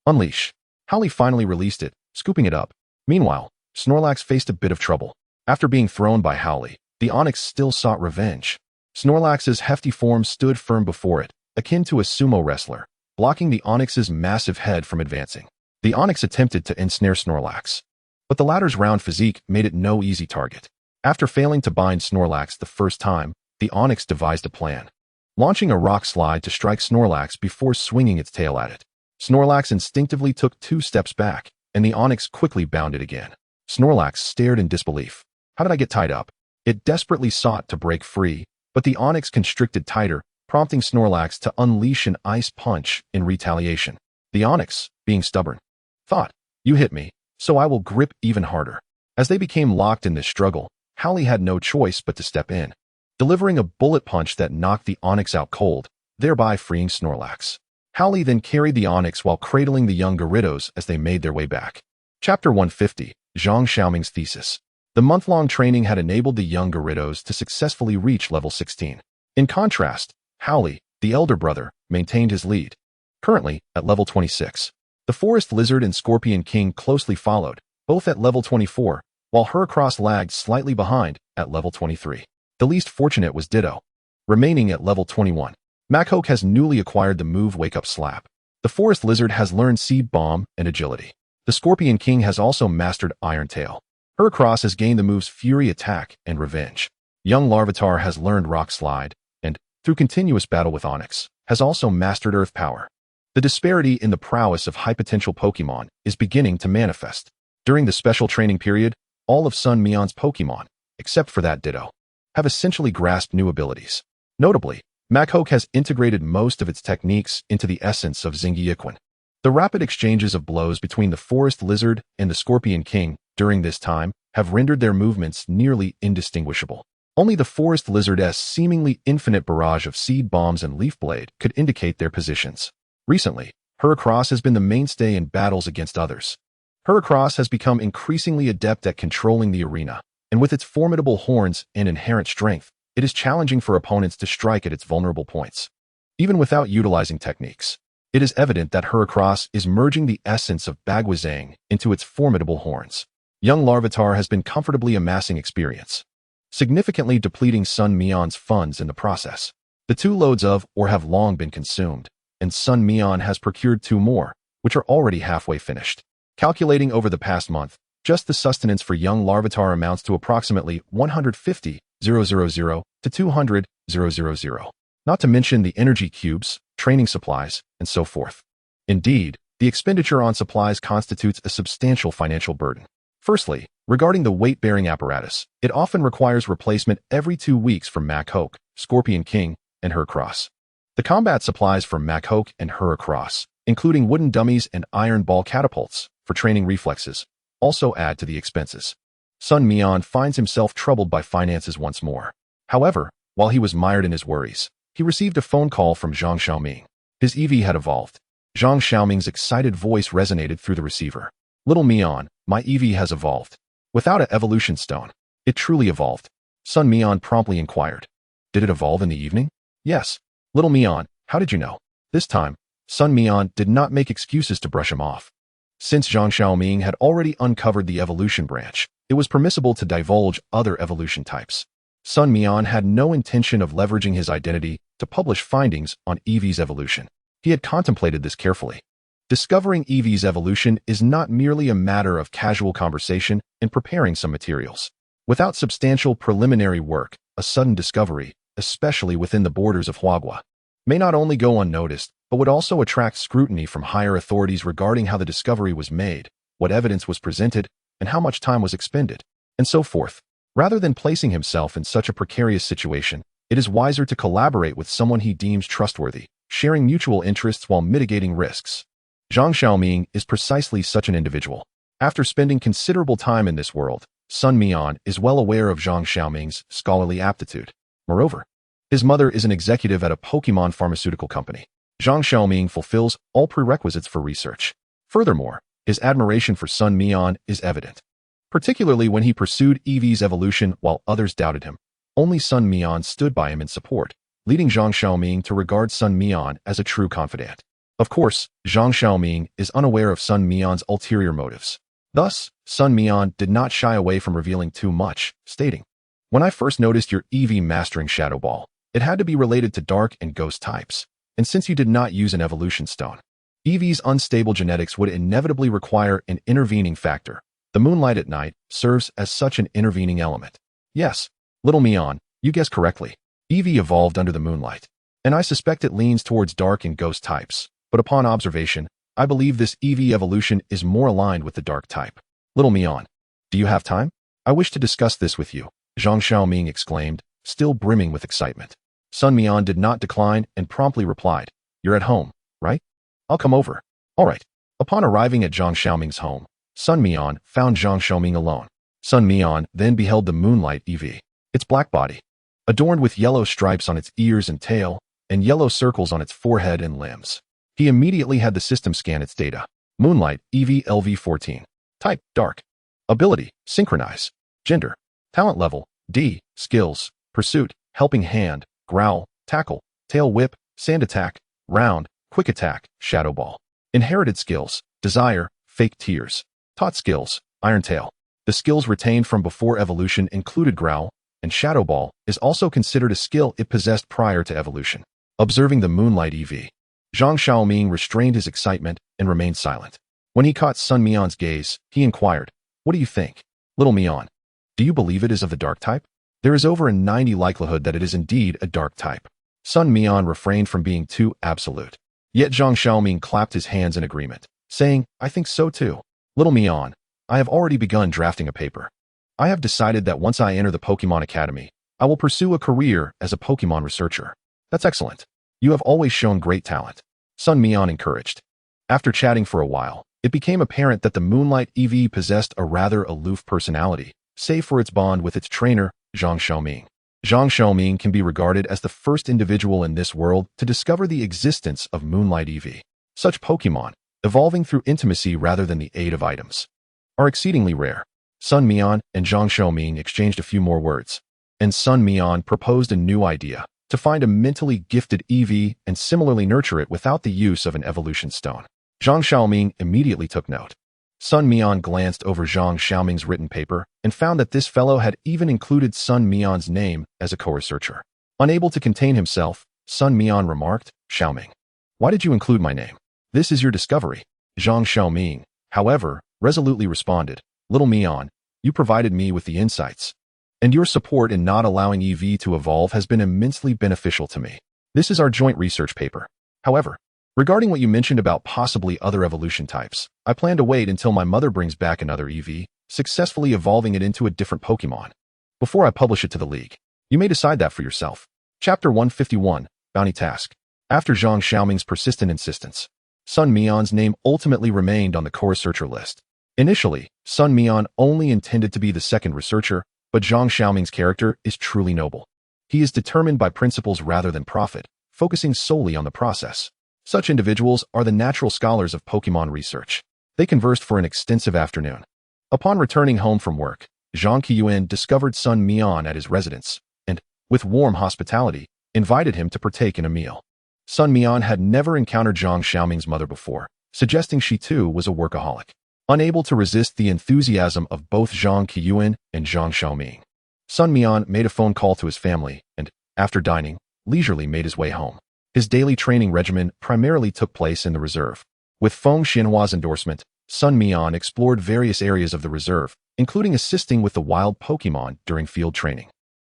"Unleash!" Howley finally released it, scooping it up. Meanwhile, Snorlax faced a bit of trouble. After being thrown by Howley, the Onix still sought revenge. Snorlax's hefty form stood firm before it, akin to a sumo wrestler, blocking the Onix's massive head from advancing. The Onyx attempted to ensnare Snorlax, but the latter's round physique made it no easy target. After failing to bind Snorlax the first time, the Onyx devised a plan, launching a rock slide to strike Snorlax before swinging its tail at it. Snorlax instinctively took 2 steps back, and the Onyx quickly bounded again. Snorlax stared in disbelief. How did I get tied up? It desperately sought to break free, but the Onyx constricted tighter, prompting Snorlax to unleash an ice punch in retaliation. The Onyx, being stubborn, thought, "You hit me, so I will grip even harder." As they became locked in this struggle, Howley had no choice but to step in, delivering a bullet punch that knocked the Onyx out cold, thereby freeing Snorlax. Howley then carried the Onyx while cradling the young Gyarados as they made their way back. Chapter 150, Zhang Xiaoming's Thesis. The month-long training had enabled the young Gyarados to successfully reach level 16. In contrast, Howley, the elder brother, maintained his lead, currently at level 26. The Forest Lizard and Scorpion King closely followed, both at level 24, while Heracross lagged slightly behind at level 23. The least fortunate was Ditto, remaining at level 21. Machoke has newly acquired the move Wake Up Slap. The Forest Lizard has learned Seed Bomb and Agility. The Scorpion King has also mastered Iron Tail. Heracross has gained the moves Fury Attack and Revenge. Young Larvitar has learned Rock Slide, and, through continuous battle with Onix, has also mastered Earth Power. The disparity in the prowess of high-potential Pokémon is beginning to manifest. During the special training period, all of Sun Mian's Pokémon, except for that Ditto, have essentially grasped new abilities. Notably, Machoke has integrated most of its techniques into the essence of Xingyiquan. The rapid exchanges of blows between the Forest Lizard and the Scorpion King during this time have rendered their movements nearly indistinguishable. Only the Forest Lizard's seemingly infinite barrage of Seed Bombs and Leaf Blade could indicate their positions. Recently, Heracross has been the mainstay in battles against others. Heracross has become increasingly adept at controlling the arena, and with its formidable horns and inherent strength, it is challenging for opponents to strike at its vulnerable points. Even without utilizing techniques, it is evident that Heracross is merging the essence of Bagwazang into its formidable horns. Young Larvitar has been comfortably amassing experience, significantly depleting Sun Mian's funds in the process. The 2 loads of or have long been consumed, and Sun Mian has procured 2 more, which are already halfway finished. Calculating over the past month, just the sustenance for young Larvitar amounts to approximately 150,000 to 200,000, not to mention the energy cubes, training supplies, and so forth. Indeed, the expenditure on supplies constitutes a substantial financial burden. Firstly, regarding the weight-bearing apparatus, it often requires replacement every 2 weeks from Machoke, Scorpion King, and Heracross. The combat supplies for Machoke and Heracross, including wooden dummies and iron ball catapults for training reflexes, also add to the expenses. Sun Mian finds himself troubled by finances once more. However, while he was mired in his worries, he received a phone call from Zhang Xiaoming. His Eevee had evolved. Zhang Xiaoming's excited voice resonated through the receiver. "Little Mian, my Eevee has evolved. Without an evolution stone, it truly evolved." Sun Mian promptly inquired. "Did it evolve in the evening?" "Yes." "Little Mian, how did you know?" This time, Sun Mian did not make excuses to brush him off. Since Zhang Xiaoming had already uncovered the evolution branch, it was permissible to divulge other evolution types. Sun Mian had no intention of leveraging his identity to publish findings on Eevee's evolution. He had contemplated this carefully. Discovering Eevee's evolution is not merely a matter of casual conversation and preparing some materials. Without substantial preliminary work, a sudden discovery, especially within the borders of Huagua, may not only go unnoticed, but would also attract scrutiny from higher authorities regarding how the discovery was made, what evidence was presented, and how much time was expended, and so forth. Rather than placing himself in such a precarious situation, it is wiser to collaborate with someone he deems trustworthy, sharing mutual interests while mitigating risks. Zhang Xiaoming is precisely such an individual. After spending considerable time in this world, Sun Mian is well aware of Zhang Xiaoming's scholarly aptitude. Moreover, his mother is an executive at a Pokémon pharmaceutical company. Zhang Xiaoming fulfills all prerequisites for research. Furthermore, his admiration for Sun Mian is evident, particularly when he pursued Eevee's evolution while others doubted him. Only Sun Mian stood by him in support, leading Zhang Xiaoming to regard Sun Mian as a true confidant. Of course, Zhang Xiaoming is unaware of Sun Mian's ulterior motives. Thus, Sun Mian did not shy away from revealing too much, stating, "When I first noticed your Eevee mastering Shadow Ball, it had to be related to Dark and Ghost types. And since you did not use an evolution stone, Eevee's unstable genetics would inevitably require an intervening factor. The moonlight at night serves as such an intervening element. Yes, little Mian, you guessed correctly. Eevee evolved under the moonlight, and I suspect it leans towards dark and ghost types, but upon observation, I believe this Eevee evolution is more aligned with the dark type. Little Mian, do you have time? I wish to discuss this with you, Zhang Xiaoming exclaimed, still brimming with excitement. Sun Mian did not decline and promptly replied, You're at home, right? I'll come over. All right. Upon arriving at Zhang Xiaoming's home, Sun Mian found Zhang Xiaoming alone. Sun Mian then beheld the moonlight Eevee, its black body, adorned with yellow stripes on its ears and tail, and yellow circles on its forehead and limbs. He immediately had the system scan its data. Moonlight Eevee LV14. Type, dark. Ability, synchronize. Gender, talent level, D. Skills, pursuit, helping hand, growl, tackle, tail whip, sand attack, round, quick attack, shadow ball. Inherited skills, desire, fake tears. Taught skills, iron tail. The skills retained from before evolution included growl, and shadow ball is also considered a skill it possessed prior to evolution. Observing the moonlight Eevee, Zhang Xiaoming restrained his excitement and remained silent. When he caught Sun Mian's gaze, he inquired, What do you think? Little Mian, do you believe it is of the dark type? There is over a 90% likelihood that it is indeed a dark type. Sun Mian refrained from being too absolute. Yet Zhang Xiaoming clapped his hands in agreement, saying, I think so too. Little Mian, I have already begun drafting a paper. I have decided that once I enter the Pokemon Academy, I will pursue a career as a Pokemon researcher. That's excellent. You have always shown great talent. Sun Mian encouraged. After chatting for a while, it became apparent that the Moonlight Eevee possessed a rather aloof personality, save for its bond with its trainer, Zhang Xiaoming. Zhang Xiaoming can be regarded as the first individual in this world to discover the existence of Moonlight Eevee. Such Pokemon, evolving through intimacy rather than the aid of items, are exceedingly rare. Sun Mian and Zhang Xiaoming exchanged a few more words, and Sun Mian proposed a new idea, to find a mentally gifted Eevee and similarly nurture it without the use of an evolution stone. Zhang Xiaoming immediately took note. Sun Mian glanced over Zhang Xiaoming's written paper and found that this fellow had even included Sun Mian's name as a co-researcher. Unable to contain himself, Sun Mian remarked, Xiaoming, why did you include my name? This is your discovery. Zhang Xiaoming, however, resolutely responded, Little Mian, you provided me with the insights, and your support in not allowing Eevee to evolve has been immensely beneficial to me. This is our joint research paper. However, regarding what you mentioned about possibly other evolution types, I plan to wait until my mother brings back another Eevee, successfully evolving it into a different Pokemon, before I publish it to the League. You may decide that for yourself. Chapter 151, Bounty Task. After Zhang Xiaoming's persistent insistence, Sun Mian's name ultimately remained on the co-researcher list. Initially, Sun Mian only intended to be the second researcher, but Zhang Xiaoming's character is truly noble. He is determined by principles rather than profit, focusing solely on the process. Such individuals are the natural scholars of Pokemon research. They conversed for an extensive afternoon. Upon returning home from work, Zhang Qiuan discovered Sun Mian at his residence, and, with warm hospitality, invited him to partake in a meal. Sun Mian had never encountered Zhang Xiaoming's mother before, suggesting she too was a workaholic. Unable to resist the enthusiasm of both Zhang Qiuan and Zhang Xiaoming, Sun Mian made a phone call to his family and, after dining, leisurely made his way home. His daily training regimen primarily took place in the reserve. With Feng Xianhua's endorsement, Sun Mian explored various areas of the reserve, including assisting with the wild Pokemon during field training,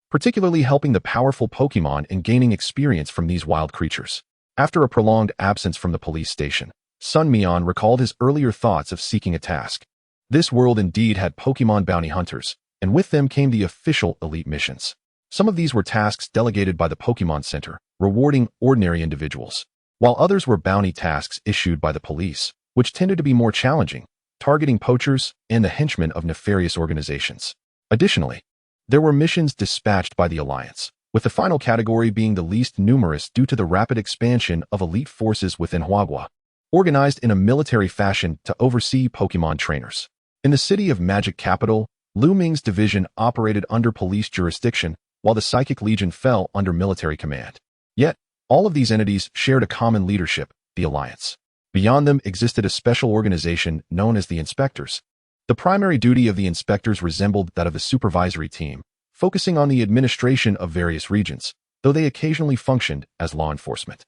particularly helping the powerful Pokemon in gaining experience from these wild creatures. After a prolonged absence from the police station, Sun Mian recalled his earlier thoughts of seeking a task. This world indeed had Pokemon bounty hunters, and with them came the official elite missions. Some of these were tasks delegated by the Pokemon Center, rewarding ordinary individuals, while others were bounty tasks issued by the police, which tended to be more challenging, targeting poachers and the henchmen of nefarious organizations. Additionally, there were missions dispatched by the Alliance, with the final category being the least numerous due to the rapid expansion of elite forces within Huagua, organized in a military fashion to oversee Pokemon trainers. In the city of Magic Capital, Lu Ming's division operated under police jurisdiction, while the Psychic Legion fell under military command. Yet, all of these entities shared a common leadership, the Alliance. Beyond them existed a special organization known as the Inspectors. The primary duty of the Inspectors resembled that of the supervisory team, focusing on the administration of various regions, though they occasionally functioned as law enforcement.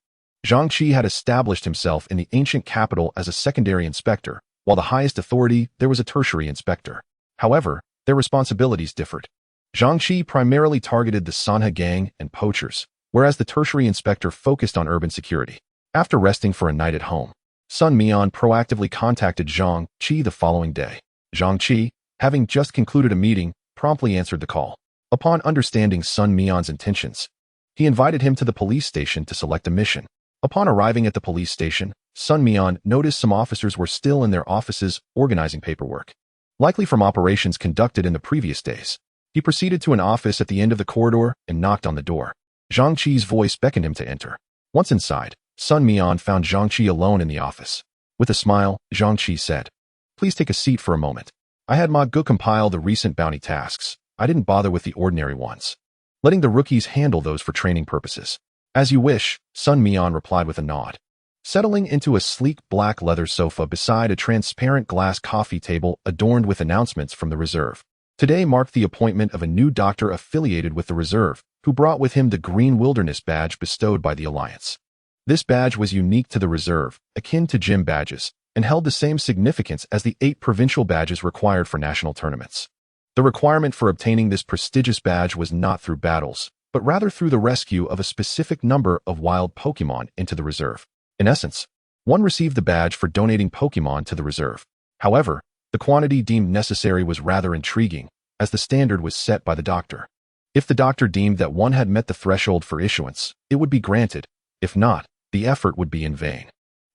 Zhang Qi had established himself in the ancient capital as a secondary inspector, while the highest authority there was a tertiary inspector. However, their responsibilities differed. Zhang Qi primarily targeted the Sanhe gang and poachers, whereas the tertiary inspector focused on urban security. After resting for a night at home, Sun Mian proactively contacted Zhang Qi the following day. Zhang Qi, having just concluded a meeting, promptly answered the call. Upon understanding Sun Mian's intentions, he invited him to the police station to select a mission. Upon arriving at the police station, Sun Mian noticed some officers were still in their offices organizing paperwork, likely from operations conducted in the previous days. He proceeded to an office at the end of the corridor and knocked on the door. Zhang Qi's voice beckoned him to enter. Once inside, Sun Mian found Zhang Qi alone in the office. With a smile, Zhang Qi said, "Please take a seat for a moment. I had Ma Gu compile the recent bounty tasks. I didn't bother with the ordinary ones, letting the rookies handle those for training purposes." "As you wish," Sun Mian replied with a nod. Settling into a sleek black leather sofa beside a transparent glass coffee table adorned with announcements from the reserve. Today marked the appointment of a new doctor affiliated with the reserve, who brought with him the Green Wilderness badge bestowed by the Alliance. This badge was unique to the reserve, akin to gym badges, and held the same significance as the 8 provincial badges required for national tournaments. The requirement for obtaining this prestigious badge was not through battles, but rather through the rescue of a specific number of wild Pokémon into the reserve. In essence, one received the badge for donating Pokémon to the reserve. However, the quantity deemed necessary was rather intriguing, as the standard was set by the doctor. If the doctor deemed that one had met the threshold for issuance, it would be granted. If not, the effort would be in vain,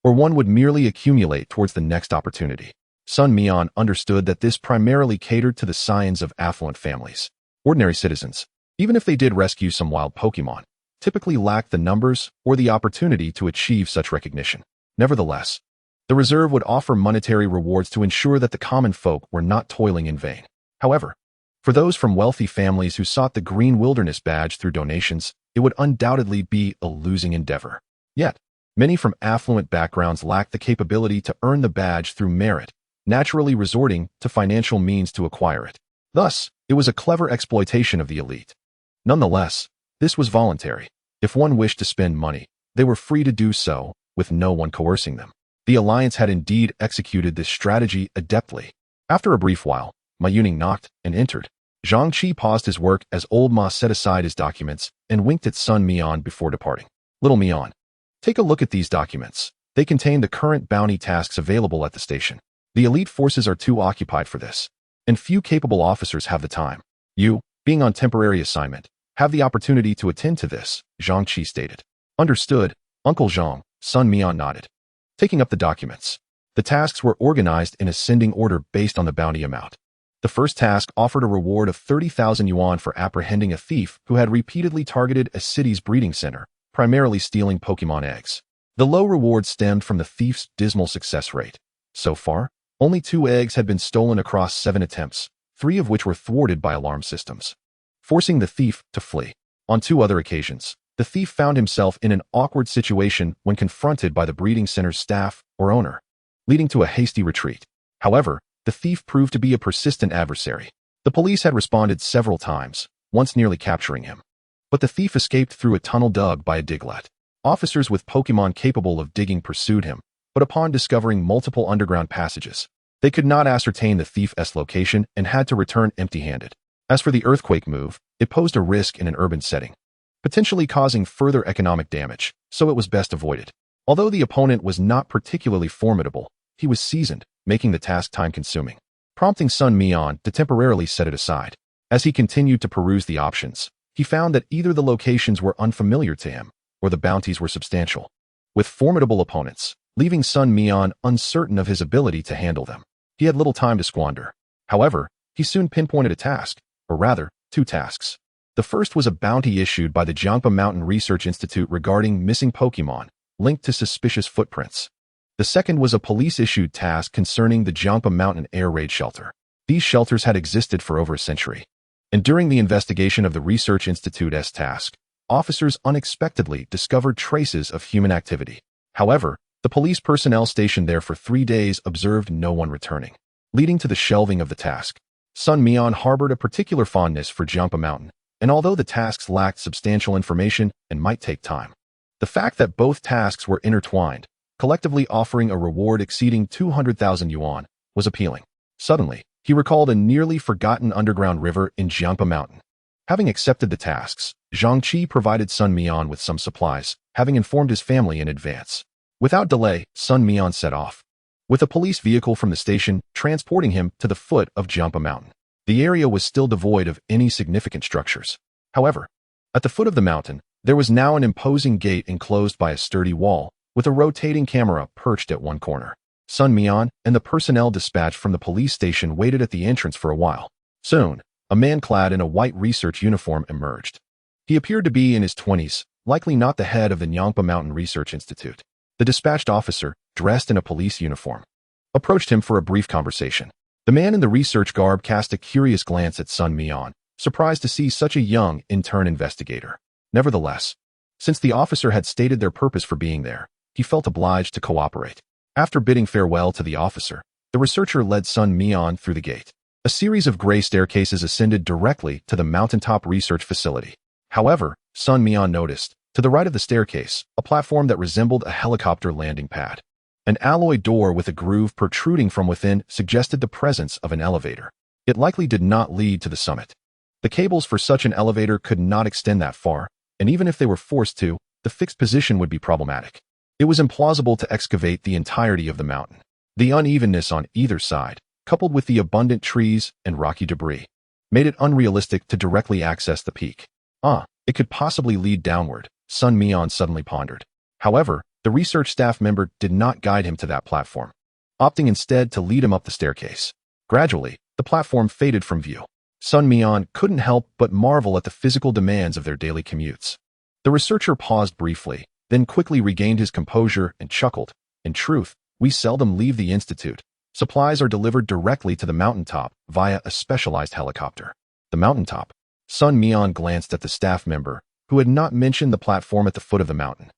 or one would merely accumulate towards the next opportunity. Sun Mian understood that this primarily catered to the scions of affluent families. Ordinary citizens, even if they did rescue some wild Pokémon, typically lacked the numbers or the opportunity to achieve such recognition. Nevertheless, the reserve would offer monetary rewards to ensure that the common folk were not toiling in vain. However, for those from wealthy families who sought the Green Wilderness badge through donations, it would undoubtedly be a losing endeavor. Yet, many from affluent backgrounds lacked the capability to earn the badge through merit, naturally resorting to financial means to acquire it. Thus, it was a clever exploitation of the elite. Nonetheless, this was voluntary. If one wished to spend money, they were free to do so, with no one coercing them. The Alliance had indeed executed this strategy adeptly. After a brief while, Ma Yuning knocked and entered. Zhang Qi paused his work as old Ma set aside his documents and winked at Sun Mian before departing. "Little Mian, take a look at these documents. They contain the current bounty tasks available at the station. The elite forces are too occupied for this, and few capable officers have the time. You, being on temporary assignment, have the opportunity to attend to this," Zhang Qi stated. "Understood, Uncle Zhang," Sun Mian nodded. Taking up the documents, the tasks were organized in ascending order based on the bounty amount. The first task offered a reward of 30,000 yuan for apprehending a thief who had repeatedly targeted a city's breeding center, primarily stealing Pokémon eggs. The low reward stemmed from the thief's dismal success rate. So far, only 2 eggs had been stolen across 7 attempts, 3 of which were thwarted by alarm systems, forcing the thief to flee. On 2 other occasions, the thief found himself in an awkward situation when confronted by the breeding center's staff or owner, leading to a hasty retreat. However, the thief proved to be a persistent adversary. The police had responded several times, once nearly capturing him. But the thief escaped through a tunnel dug by a Diglett. Officers with Pokémon capable of digging pursued him, but upon discovering multiple underground passages, they could not ascertain the thief's location and had to return empty-handed. As for the earthquake move, it posed a risk in an urban setting, potentially causing further economic damage, so it was best avoided. Although the opponent was not particularly formidable, he was seasoned, making the task time-consuming, prompting Sun Mian to temporarily set it aside. As he continued to peruse the options, he found that either the locations were unfamiliar to him, or the bounties were substantial, with formidable opponents, leaving Sun Mian uncertain of his ability to handle them. He had little time to squander. However, he soon pinpointed a task, or rather, 2 tasks. The first was a bounty issued by the Jiangpa Mountain Research Institute regarding missing Pokémon, linked to suspicious footprints. The second was a police-issued task concerning the Jiangpa Mountain air raid shelter. These shelters had existed for over a century, and during the investigation of the Research Institute's task, officers unexpectedly discovered traces of human activity. However, the police personnel stationed there for 3 days observed no one returning, leading to the shelving of the task. Sun Mian harbored a particular fondness for Jiangpa Mountain, and although the tasks lacked substantial information and might take time, The fact that both tasks were intertwined, collectively offering a reward exceeding 200,000 yuan, was appealing. Suddenly, he recalled a nearly forgotten underground river in Jiangpa Mountain. Having accepted the tasks, Zhang Qi provided Sun Mian with some supplies, having informed his family in advance. Without delay, Sun Mian set off, with a police vehicle from the station transporting him to the foot of Jiangpa Mountain. The area was still devoid of any significant structures. However, at the foot of the mountain, there was now an imposing gate enclosed by a sturdy wall, with a rotating camera perched at one corner. Sun Mian and the personnel dispatched from the police station waited at the entrance for a while. Soon, a man clad in a white research uniform emerged. He appeared to be in his 20s, likely not the head of the Nyangpa Mountain Research Institute. The dispatched officer, dressed in a police uniform, approached him for a brief conversation. The man in the research garb cast a curious glance at Sun Mian, surprised to see such a young intern investigator. Nevertheless, since the officer had stated their purpose for being there, he felt obliged to cooperate. After bidding farewell to the officer, the researcher led Sun Mian through the gate. A series of gray staircases ascended directly to the mountaintop research facility. However, Sun Mian noticed, to the right of the staircase, a platform that resembled a helicopter landing pad. An alloy door with a groove protruding from within suggested the presence of an elevator. It likely did not lead to the summit. The cables for such an elevator could not extend that far, and even if they were forced to, the fixed position would be problematic. It was implausible to excavate the entirety of the mountain. The unevenness on either side, coupled with the abundant trees and rocky debris, made it unrealistic to directly access the peak. It could possibly lead downward, Sun Mian suddenly pondered. However, the research staff member did not guide him to that platform, opting instead to lead him up the staircase. Gradually, the platform faded from view. Sun Mian couldn't help but marvel at the physical demands of their daily commutes. The researcher paused briefly, then quickly regained his composure and chuckled. In truth, we seldom leave the institute. Supplies are delivered directly to the mountaintop via a specialized helicopter. The mountaintop. Sun Mian glanced at the staff member, who had not mentioned the platform at the foot of the mountain,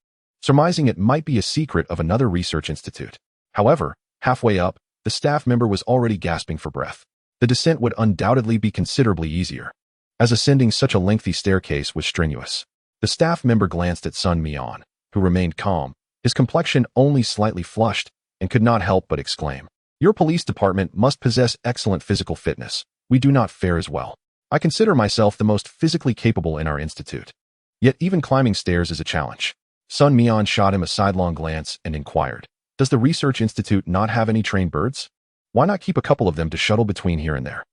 surmising it might be a secret of another research institute. However, halfway up, the staff member was already gasping for breath. The descent would undoubtedly be considerably easier, as ascending such a lengthy staircase was strenuous. The staff member glanced at Sun Mian, who remained calm, his complexion only slightly flushed, and could not help but exclaim, "Your police department must possess excellent physical fitness. We do not fare as well. I consider myself the most physically capable in our institute. Yet even climbing stairs is a challenge." Sun Mian shot him a sidelong glance and inquired, "Does the research institute not have any trained birds? Why not keep a couple of them to shuttle between here and there?"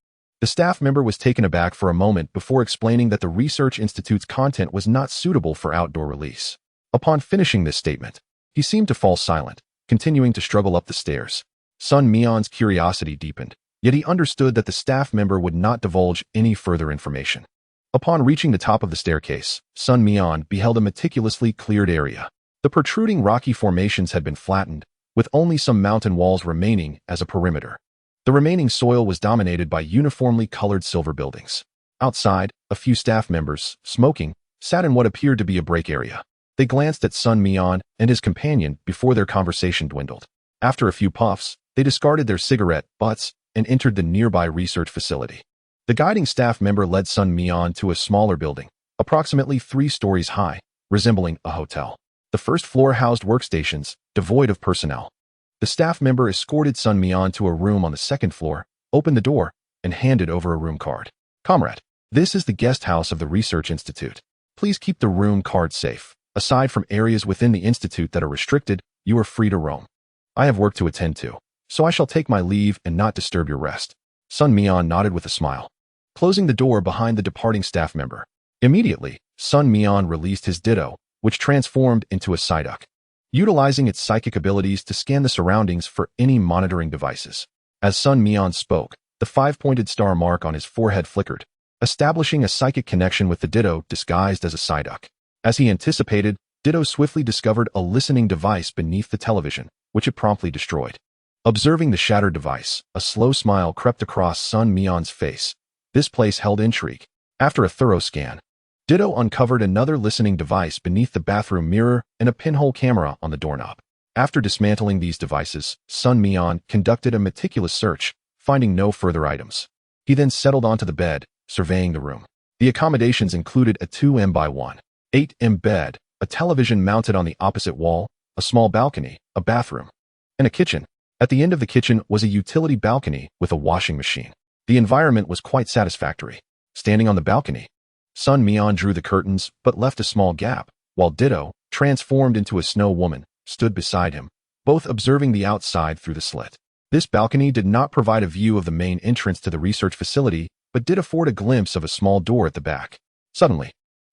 The staff member was taken aback for a moment before explaining that the research institute's content was not suitable for outdoor release. Upon finishing this statement, he seemed to fall silent, continuing to struggle up the stairs. Sun Mian's curiosity deepened, yet he understood that the staff member would not divulge any further information. Upon reaching the top of the staircase, Sun Mian beheld a meticulously cleared area. The protruding rocky formations had been flattened, with only some mountain walls remaining as a perimeter. The remaining soil was dominated by uniformly colored silver buildings. Outside, a few staff members, smoking, sat in what appeared to be a break area. They glanced at Sun Mian and his companion before their conversation dwindled. After a few puffs, they discarded their cigarette butts and entered the nearby research facility. The guiding staff member led Sun Mian to a smaller building, approximately 3 stories high, resembling a hotel. The first floor housed workstations, devoid of personnel. The staff member escorted Sun Mian to a room on the second floor, opened the door, and handed over a room card. "Comrade, this is the guest house of the Research Institute. Please keep the room card safe. Aside from areas within the institute that are restricted, you are free to roam. I have work to attend to, so I shall take my leave and not disturb your rest." Sun Mian nodded with a smile, closing the door behind the departing staff member. Immediately, Sun Mian released his Ditto, which transformed into a Psyduck, utilizing its psychic abilities to scan the surroundings for any monitoring devices. As Sun Mian spoke, the 5-pointed star mark on his forehead flickered, establishing a psychic connection with the Ditto disguised as a Psyduck. As he anticipated, Ditto swiftly discovered a listening device beneath the television, which it promptly destroyed. Observing the shattered device, a slow smile crept across Sun Mian's face. This place held intrigue. After a thorough scan, Ditto uncovered another listening device beneath the bathroom mirror and a pinhole camera on the doorknob. After dismantling these devices, Sun Mian conducted a meticulous search, finding no further items. He then settled onto the bed, surveying the room. The accommodations included a 2 by 1.8 bed, a television mounted on the opposite wall, a small balcony, a bathroom, and a kitchen. At the end of the kitchen was a utility balcony with a washing machine. The environment was quite satisfactory. Standing on the balcony, Sun Mian drew the curtains but left a small gap, while Ditto, transformed into a snow woman, stood beside him, both observing the outside through the slit. This balcony did not provide a view of the main entrance to the research facility, but did afford a glimpse of a small door at the back. Suddenly,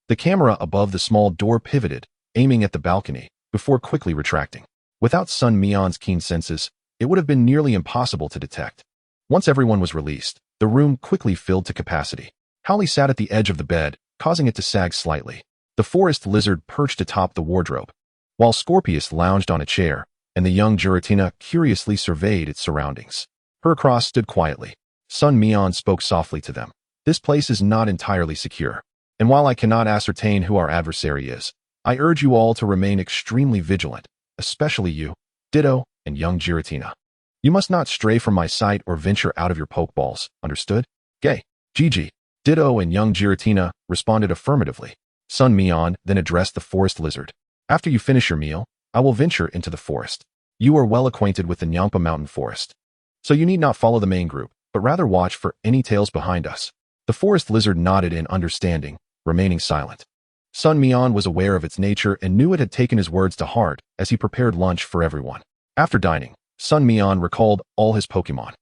the camera above the small door pivoted, aiming at the balcony, before quickly retracting. Without Sun Mian's keen senses, it would have been nearly impossible to detect. Once everyone was released, the room quickly filled to capacity. Howley sat at the edge of the bed, causing it to sag slightly. The forest lizard perched atop the wardrobe, while Scorpius lounged on a chair, and the young Giratina curiously surveyed its surroundings. Heracross stood quietly. Sun Mian spoke softly to them. This place is not entirely secure, and while I cannot ascertain who our adversary is, I urge you all to remain extremely vigilant, especially you, Ditto, and young Giratina. You must not stray from my sight or venture out of your pokeballs, understood? Gay. Gigi. Ditto and young Giratina responded affirmatively. Sun Mian then addressed the forest lizard. After you finish your meal, I will venture into the forest. You are well acquainted with the Nyampa Mountain Forest, so you need not follow the main group, but rather watch for any tails behind us. The forest lizard nodded in understanding, remaining silent. Sun Mian was aware of its nature and knew it had taken his words to heart as he prepared lunch for everyone. After dining, Sun Mian recalled all his Pokémon.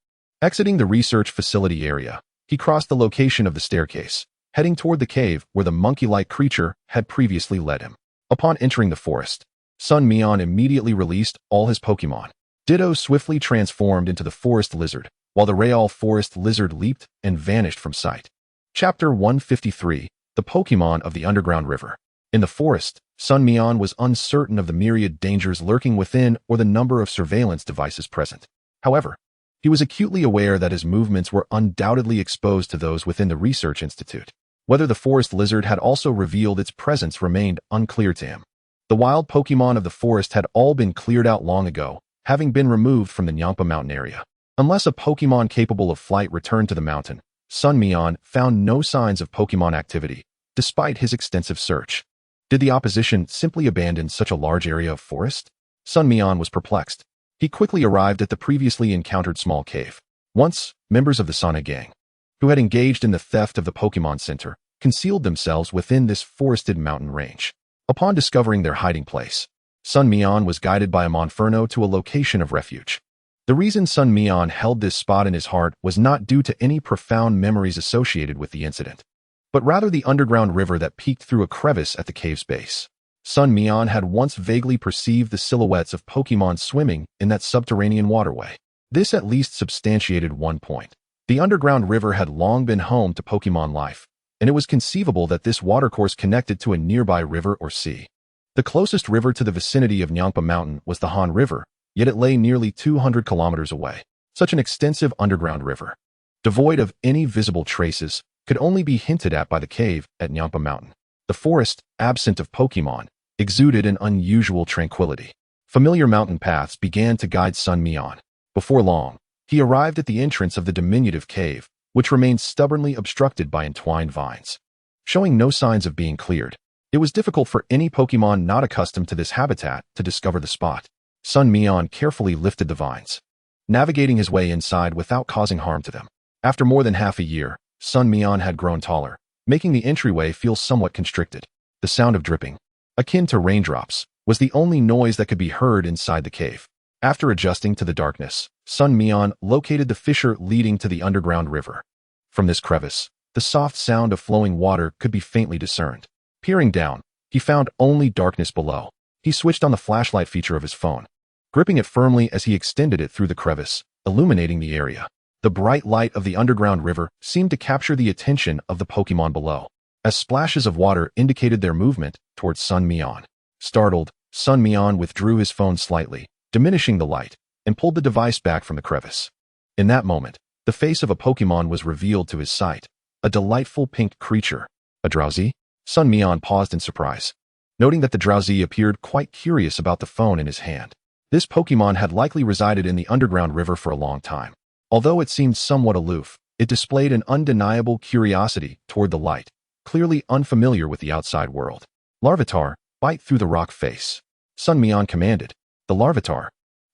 Exiting the research facility area, he crossed the location of the staircase, heading toward the cave where the monkey-like creature had previously led him. Upon entering the forest, Sun Mian immediately released all his Pokémon. Ditto swiftly transformed into the forest lizard, while the Real forest lizard leaped and vanished from sight. Chapter 153, The Pokémon of the Underground River. In the forest, Sun Mian was uncertain of the myriad dangers lurking within or the number of surveillance devices present. However, he was acutely aware that his movements were undoubtedly exposed to those within the research institute. Whether the forest lizard had also revealed its presence remained unclear to him. The wild Pokémon of the forest had all been cleared out long ago, having been removed from the Nyampa Mountain area. Unless a Pokémon capable of flight returned to the mountain, Sun Mian found no signs of Pokémon activity, despite his extensive search. Did the opposition simply abandon such a large area of forest? Sun Mian was perplexed. He quickly arrived at the previously encountered small cave. Once, members of the Sana gang, who had engaged in the theft of the Pokémon Center, concealed themselves within this forested mountain range. Upon discovering their hiding place, Sun Mian was guided by a Monferno to a location of refuge. The reason Sun Mian held this spot in his heart was not due to any profound memories associated with the incident, but rather the underground river that peeked through a crevice at the cave's base. Sun Mian had once vaguely perceived the silhouettes of Pokémon swimming in that subterranean waterway. This at least substantiated one point. The underground river had long been home to Pokémon life, and it was conceivable that this watercourse connected to a nearby river or sea. The closest river to the vicinity of Nyampa Mountain was the Han River, yet it lay nearly 200 kilometers away. Such an extensive underground river, devoid of any visible traces, could only be hinted at by the cave at Nyampa Mountain. The forest, absent of Pokémon, exuded an unusual tranquility. Familiar mountain paths began to guide Sun Mian. Before long, he arrived at the entrance of the diminutive cave, which remained stubbornly obstructed by entwined vines. Showing no signs of being cleared, it was difficult for any Pokémon not accustomed to this habitat to discover the spot. Sun Mian carefully lifted the vines, navigating his way inside without causing harm to them. After more than half a year, Sun Mian had grown taller, making the entryway feel somewhat constricted. The sound of dripping, akin to raindrops, was the only noise that could be heard inside the cave. After adjusting to the darkness, Sun Mian located the fissure leading to the underground river. From this crevice, the soft sound of flowing water could be faintly discerned. Peering down, he found only darkness below. He switched on the flashlight feature of his phone, gripping it firmly as he extended it through the crevice, illuminating the area. The bright light of the underground river seemed to capture the attention of the Pokémon below, as splashes of water indicated their movement towards Sun Mian. Startled, Sun Mian withdrew his phone slightly, diminishing the light, and pulled the device back from the crevice. In that moment, the face of a Pokémon was revealed to his sight, a delightful pink creature. A Drowsy? Sun Mian paused in surprise, noting that the Drowsy appeared quite curious about the phone in his hand. This Pokémon had likely resided in the underground river for a long time. Although it seemed somewhat aloof, it displayed an undeniable curiosity toward the light, clearly unfamiliar with the outside world. Larvitar, bite through the rock face. Sun Mian commanded. The Larvitar,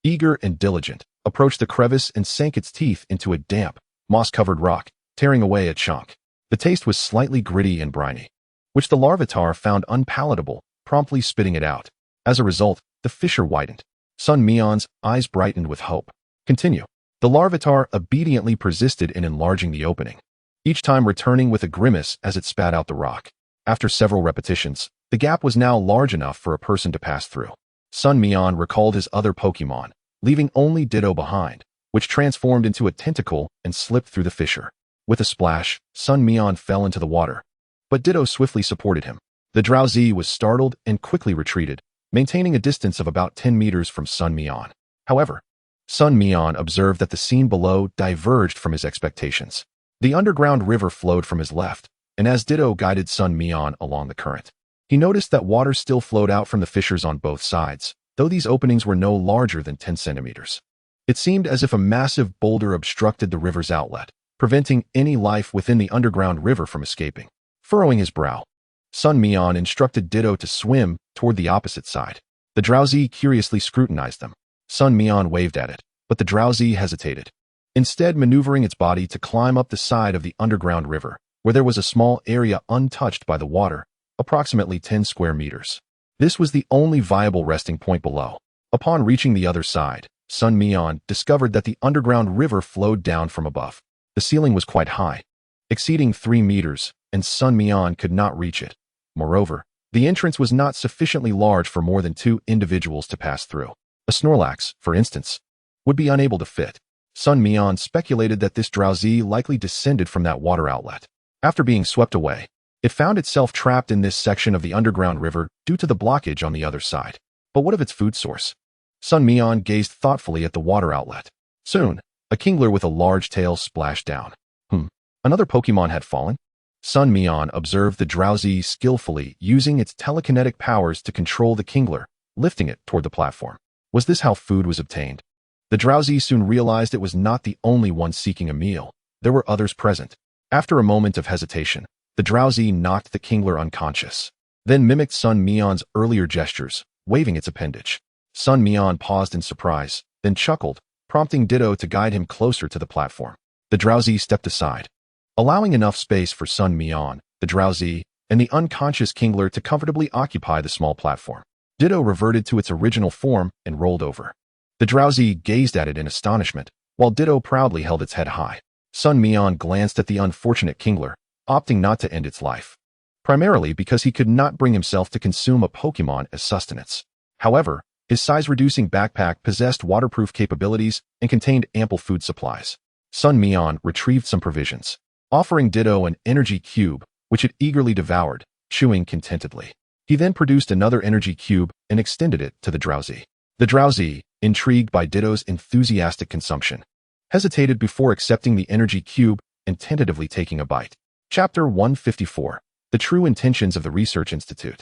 eager and diligent, approached the crevice and sank its teeth into a damp, moss-covered rock, tearing away a chunk. The taste was slightly gritty and briny, which the Larvitar found unpalatable, promptly spitting it out. As a result, the fissure widened. Sun Mian's eyes brightened with hope. Continue. The Larvitar obediently persisted in enlarging the opening, each time returning with a grimace as it spat out the rock. After several repetitions, the gap was now large enough for a person to pass through. Sun Mian recalled his other Pokémon, leaving only Ditto behind, which transformed into a tentacle and slipped through the fissure. With a splash, Sun Mian fell into the water, but Ditto swiftly supported him. The Drowzee was startled and quickly retreated, maintaining a distance of about 10 meters from Sun Mian. However, Sun Mian observed that the scene below diverged from his expectations. The underground river flowed from his left, and as Ditto guided Sun Mian along the current, he noticed that water still flowed out from the fissures on both sides, though these openings were no larger than 10 centimeters. It seemed as if a massive boulder obstructed the river's outlet, preventing any life within the underground river from escaping. Furrowing his brow, Sun Mian instructed Ditto to swim toward the opposite side. The Drowzee curiously scrutinized them. Sun Mian waved at it, but the Drowzee hesitated, instead maneuvering its body to climb up the side of the underground river, where there was a small area untouched by the water, approximately 10 square meters. This was the only viable resting point below. Upon reaching the other side, Sun Mian discovered that the underground river flowed down from above. The ceiling was quite high, exceeding 3 meters, and Sun Mian could not reach it. Moreover, the entrance was not sufficiently large for more than 2 individuals to pass through. A Snorlax, for instance, would be unable to fit. Sun Mian speculated that this Drowzee likely descended from that water outlet. After being swept away, it found itself trapped in this section of the underground river due to the blockage on the other side. But what of its food source? Sun Mian gazed thoughtfully at the water outlet. Soon, a Kingler with a large tail splashed down. Another Pokémon had fallen? Sun Mian observed the Drowzee skillfully using its telekinetic powers to control the Kingler, lifting it toward the platform. Was this how food was obtained? The Drowzee soon realized it was not the only one seeking a meal. There were others present. After a moment of hesitation, the Drowzee knocked the Kingler unconscious, then mimicked Sun Mian's earlier gestures, waving its appendage. Sun Mian paused in surprise, then chuckled, prompting Ditto to guide him closer to the platform. The Drowzee stepped aside, allowing enough space for Sun Mian, the Drowzee, and the unconscious Kingler to comfortably occupy the small platform. Ditto reverted to its original form and rolled over. The Drowzee gazed at it in astonishment, while Ditto proudly held its head high. Sun Mian glanced at the unfortunate Kingler, opting not to end its life, primarily because he could not bring himself to consume a Pokémon as sustenance. However, his size-reducing backpack possessed waterproof capabilities and contained ample food supplies. Sun Mian retrieved some provisions, offering Ditto an energy cube, which it eagerly devoured, chewing contentedly. He then produced another energy cube and extended it to the Drowzee. The Drowzee, intrigued by Ditto's enthusiastic consumption, hesitated before accepting the energy cube and tentatively taking a bite. Chapter 154. The True Intentions of the Research Institute.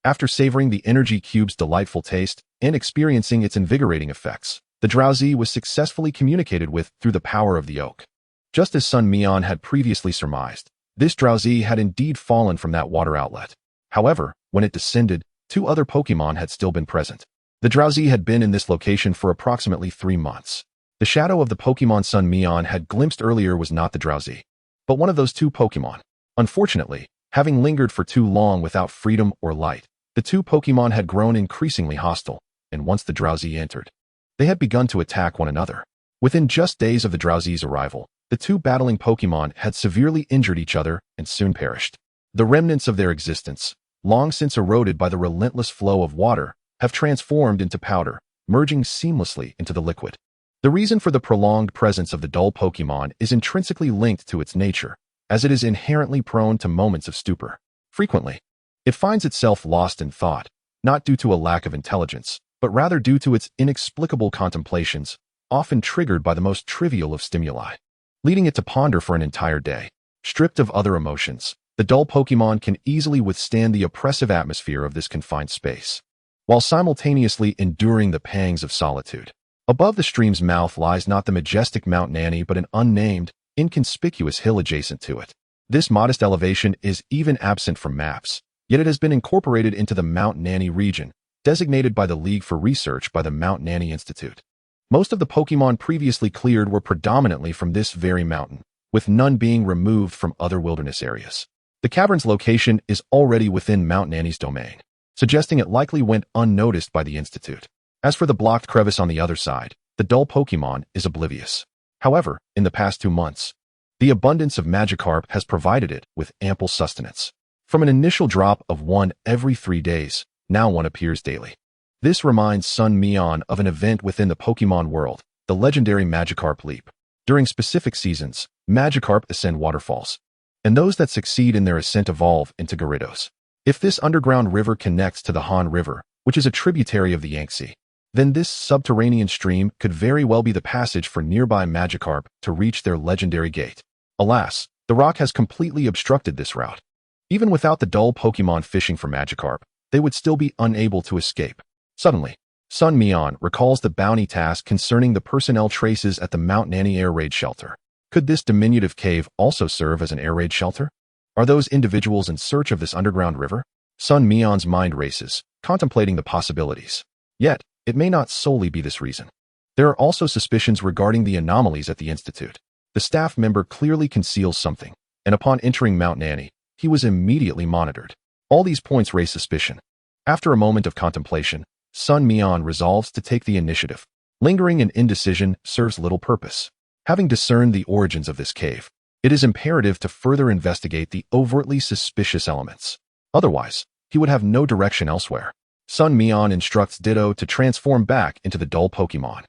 After savoring the energy cube's delightful taste and experiencing its invigorating effects, the Drowzee was successfully communicated with through the power of the oak. Just as Sun Mian had previously surmised, this Drowzee had indeed fallen from that water outlet. However, when it descended, 2 other Pokémon had still been present. The Drowzee had been in this location for approximately 3 months. The shadow of the Pokémon Sun Mian had glimpsed earlier was not the Drowzee, but one of those 2 Pokémon. Unfortunately, having lingered for too long without freedom or light, the 2 Pokémon had grown increasingly hostile, and once the Drowzee entered, they had begun to attack one another. Within just days of the Drowzee's arrival, the 2 battling Pokémon had severely injured each other and soon perished. The remnants of their existence, long since eroded by the relentless flow of water, have transformed into powder, merging seamlessly into the liquid. The reason for the prolonged presence of the dull Pokémon is intrinsically linked to its nature, as it is inherently prone to moments of stupor. Frequently, it finds itself lost in thought, not due to a lack of intelligence, but rather due to its inexplicable contemplations, often triggered by the most trivial of stimuli, leading it to ponder for an entire day. Stripped of other emotions, the dull Pokémon can easily withstand the oppressive atmosphere of this confined space, while simultaneously enduring the pangs of solitude. Above the stream's mouth lies not the majestic Mount Nanny but an unnamed, inconspicuous hill adjacent to it. This modest elevation is even absent from maps, yet it has been incorporated into the Mount Nanny region, designated by the League for Research by the Mount Nanny Institute. Most of the Pokémon previously cleared were predominantly from this very mountain, with none being removed from other wilderness areas. The cavern's location is already within Mount Nanny's domain, suggesting it likely went unnoticed by the Institute. As for the blocked crevice on the other side, the dull Pokémon is oblivious. However, in the past 2 months, the abundance of Magikarp has provided it with ample sustenance. From an initial drop of 1 every 3 days, now one appears daily. This reminds Sun Mian of an event within the Pokémon world, the legendary Magikarp Leap. During specific seasons, Magikarp ascend waterfalls, and those that succeed in their ascent evolve into Gyarados. If this underground river connects to the Han River, which is a tributary of the Yangtze, then this subterranean stream could very well be the passage for nearby Magikarp to reach their legendary gate. Alas, the rock has completely obstructed this route. Even without the dull Pokémon fishing for Magikarp, they would still be unable to escape. Suddenly, Sun Mian recalls the bounty task concerning the personnel traces at the Mount Nanny air raid shelter. Could this diminutive cave also serve as an air raid shelter? Are those individuals in search of this underground river? Sun Mian's mind races, contemplating the possibilities. Yet, it may not solely be this reason. There are also suspicions regarding the anomalies at the Institute. The staff member clearly conceals something, and upon entering Mount Nanny, he was immediately monitored. All these points raise suspicion. After a moment of contemplation, Sun Mian resolves to take the initiative. Lingering in indecision serves little purpose. Having discerned the origins of this cave, it is imperative to further investigate the overtly suspicious elements. Otherwise, he would have no direction elsewhere. Sun Mian instructs Ditto to transform back into the dull Pokémon,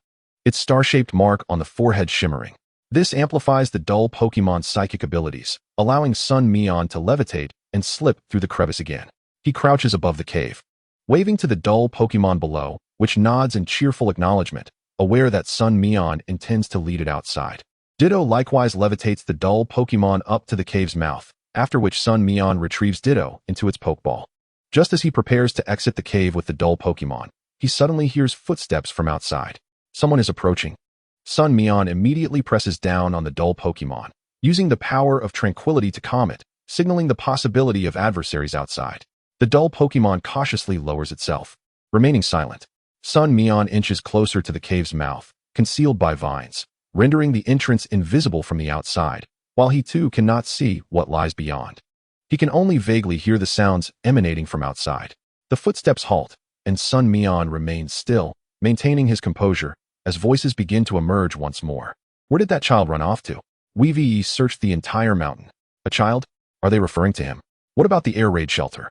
its star-shaped mark on the forehead shimmering. This amplifies the dull Pokémon's psychic abilities, allowing Sun Mian to levitate and slip through the crevice again. He crouches above the cave, waving to the dull Pokémon below, which nods in cheerful acknowledgement, aware that Sun Mian intends to lead it outside. Ditto likewise levitates the dull Pokémon up to the cave's mouth, after which Sun Mian retrieves Ditto into its Pokeball. Just as he prepares to exit the cave with the dull Pokémon, he suddenly hears footsteps from outside. Someone is approaching. Sun Mian immediately presses down on the dull Pokémon, using the power of tranquility to calm it, signaling the possibility of adversaries outside. The dull Pokémon cautiously lowers itself, remaining silent. Sun Mian inches closer to the cave's mouth, concealed by vines, rendering the entrance invisible from the outside, while he too cannot see what lies beyond. He can only vaguely hear the sounds emanating from outside. The footsteps halt, and Sun Mian remains still, maintaining his composure, as voices begin to emerge once more. Where did that child run off to? Weavee searched the entire mountain. A child? Are they referring to him? What about the air raid shelter?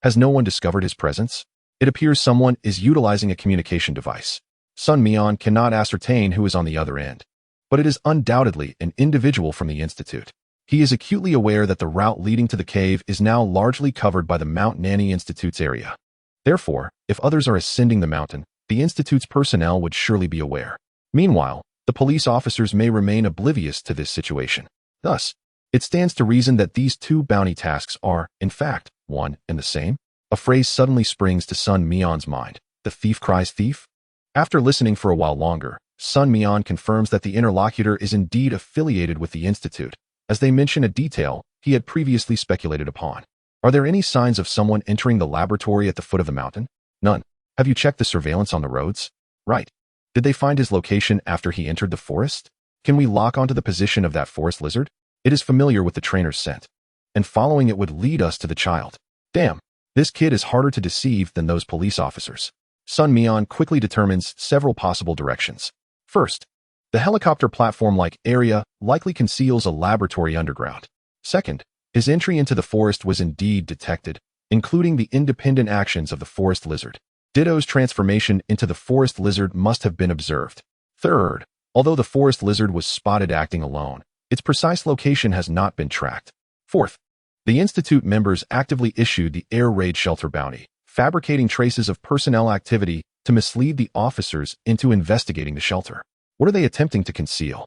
Has no one discovered his presence? It appears someone is utilizing a communication device. Sun Mian cannot ascertain who is on the other end, but it is undoubtedly an individual from the Institute. He is acutely aware that the route leading to the cave is now largely covered by the Mount Nanny Institute's area. Therefore, if others are ascending the mountain, the Institute's personnel would surely be aware. Meanwhile, the police officers may remain oblivious to this situation. Thus, it stands to reason that these two bounty tasks are, in fact, one and the same. A phrase suddenly springs to Sun Mian's mind. The thief cries thief? After listening for a while longer, Sun Mian confirms that the interlocutor is indeed affiliated with the Institute, as they mention a detail he had previously speculated upon. Are there any signs of someone entering the laboratory at the foot of the mountain? None. Have you checked the surveillance on the roads? Right. Did they find his location after he entered the forest? Can we lock onto the position of that forest lizard? It is familiar with the trainer's scent, and following it would lead us to the child. Damn, this kid is harder to deceive than those police officers. Sun Mian quickly determines several possible directions. First, the helicopter platform-like area likely conceals a laboratory underground. Second, his entry into the forest was indeed detected, including the independent actions of the forest lizard. Ditto's transformation into the forest lizard must have been observed. Third, although the forest lizard was spotted acting alone, its precise location has not been tracked. Fourth, the Institute members actively issued the air raid shelter bounty, fabricating traces of personnel activity to mislead the officers into investigating the shelter. What are they attempting to conceal?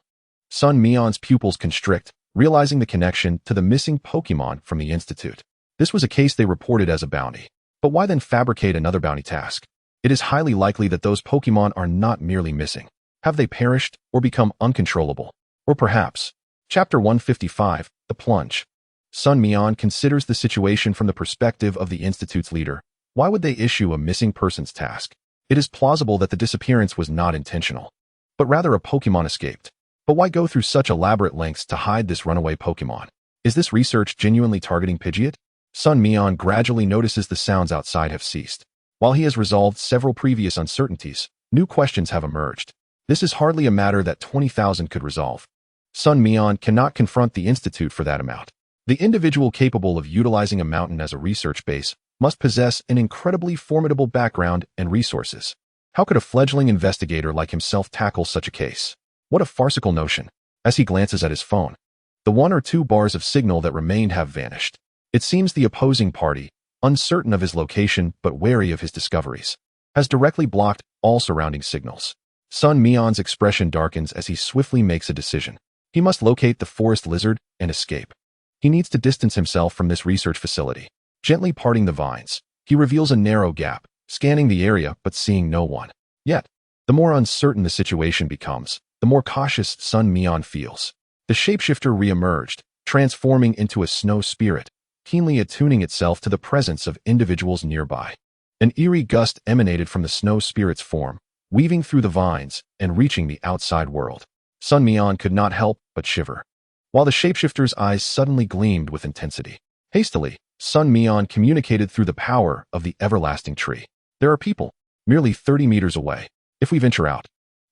Sun Mian's pupils constrict, realizing the connection to the missing Pokémon from the Institute. This was a case they reported as a bounty. But why then fabricate another bounty task? It is highly likely that those Pokémon are not merely missing. Have they perished or become uncontrollable? Or perhaps, Chapter 155, The Plunge. Sun Mian considers the situation from the perspective of the Institute's leader. Why would they issue a missing persons task? It is plausible that the disappearance was not intentional, but rather a Pokémon escaped. But why go through such elaborate lengths to hide this runaway Pokémon? Is this research genuinely targeting Pidgeot? Sun Mian gradually notices the sounds outside have ceased. While he has resolved several previous uncertainties, new questions have emerged. This is hardly a matter that 20,000 could resolve. Sun Mian cannot confront the Institute for that amount. The individual capable of utilizing a mountain as a research base must possess an incredibly formidable background and resources. How could a fledgling investigator like himself tackle such a case? What a farcical notion. As he glances at his phone, the 1 or 2 bars of signal that remained have vanished. It seems the opposing party, uncertain of his location but wary of his discoveries, has directly blocked all surrounding signals. Sun Mian's expression darkens as he swiftly makes a decision. He must locate the forest lizard and escape. He needs to distance himself from this research facility. Gently parting the vines, he reveals a narrow gap, scanning the area but seeing no one. Yet, the more uncertain the situation becomes, the more cautious Sun Mian feels. The shapeshifter re-emerged, transforming into a snow spirit, keenly attuning itself to the presence of individuals nearby. An eerie gust emanated from the snow spirit's form, weaving through the vines and reaching the outside world. Sun Mian could not help but shiver, while the shapeshifter's eyes suddenly gleamed with intensity. Hastily, Sun Mian communicated through the power of the everlasting tree. There are people, merely 30 meters away. If we venture out,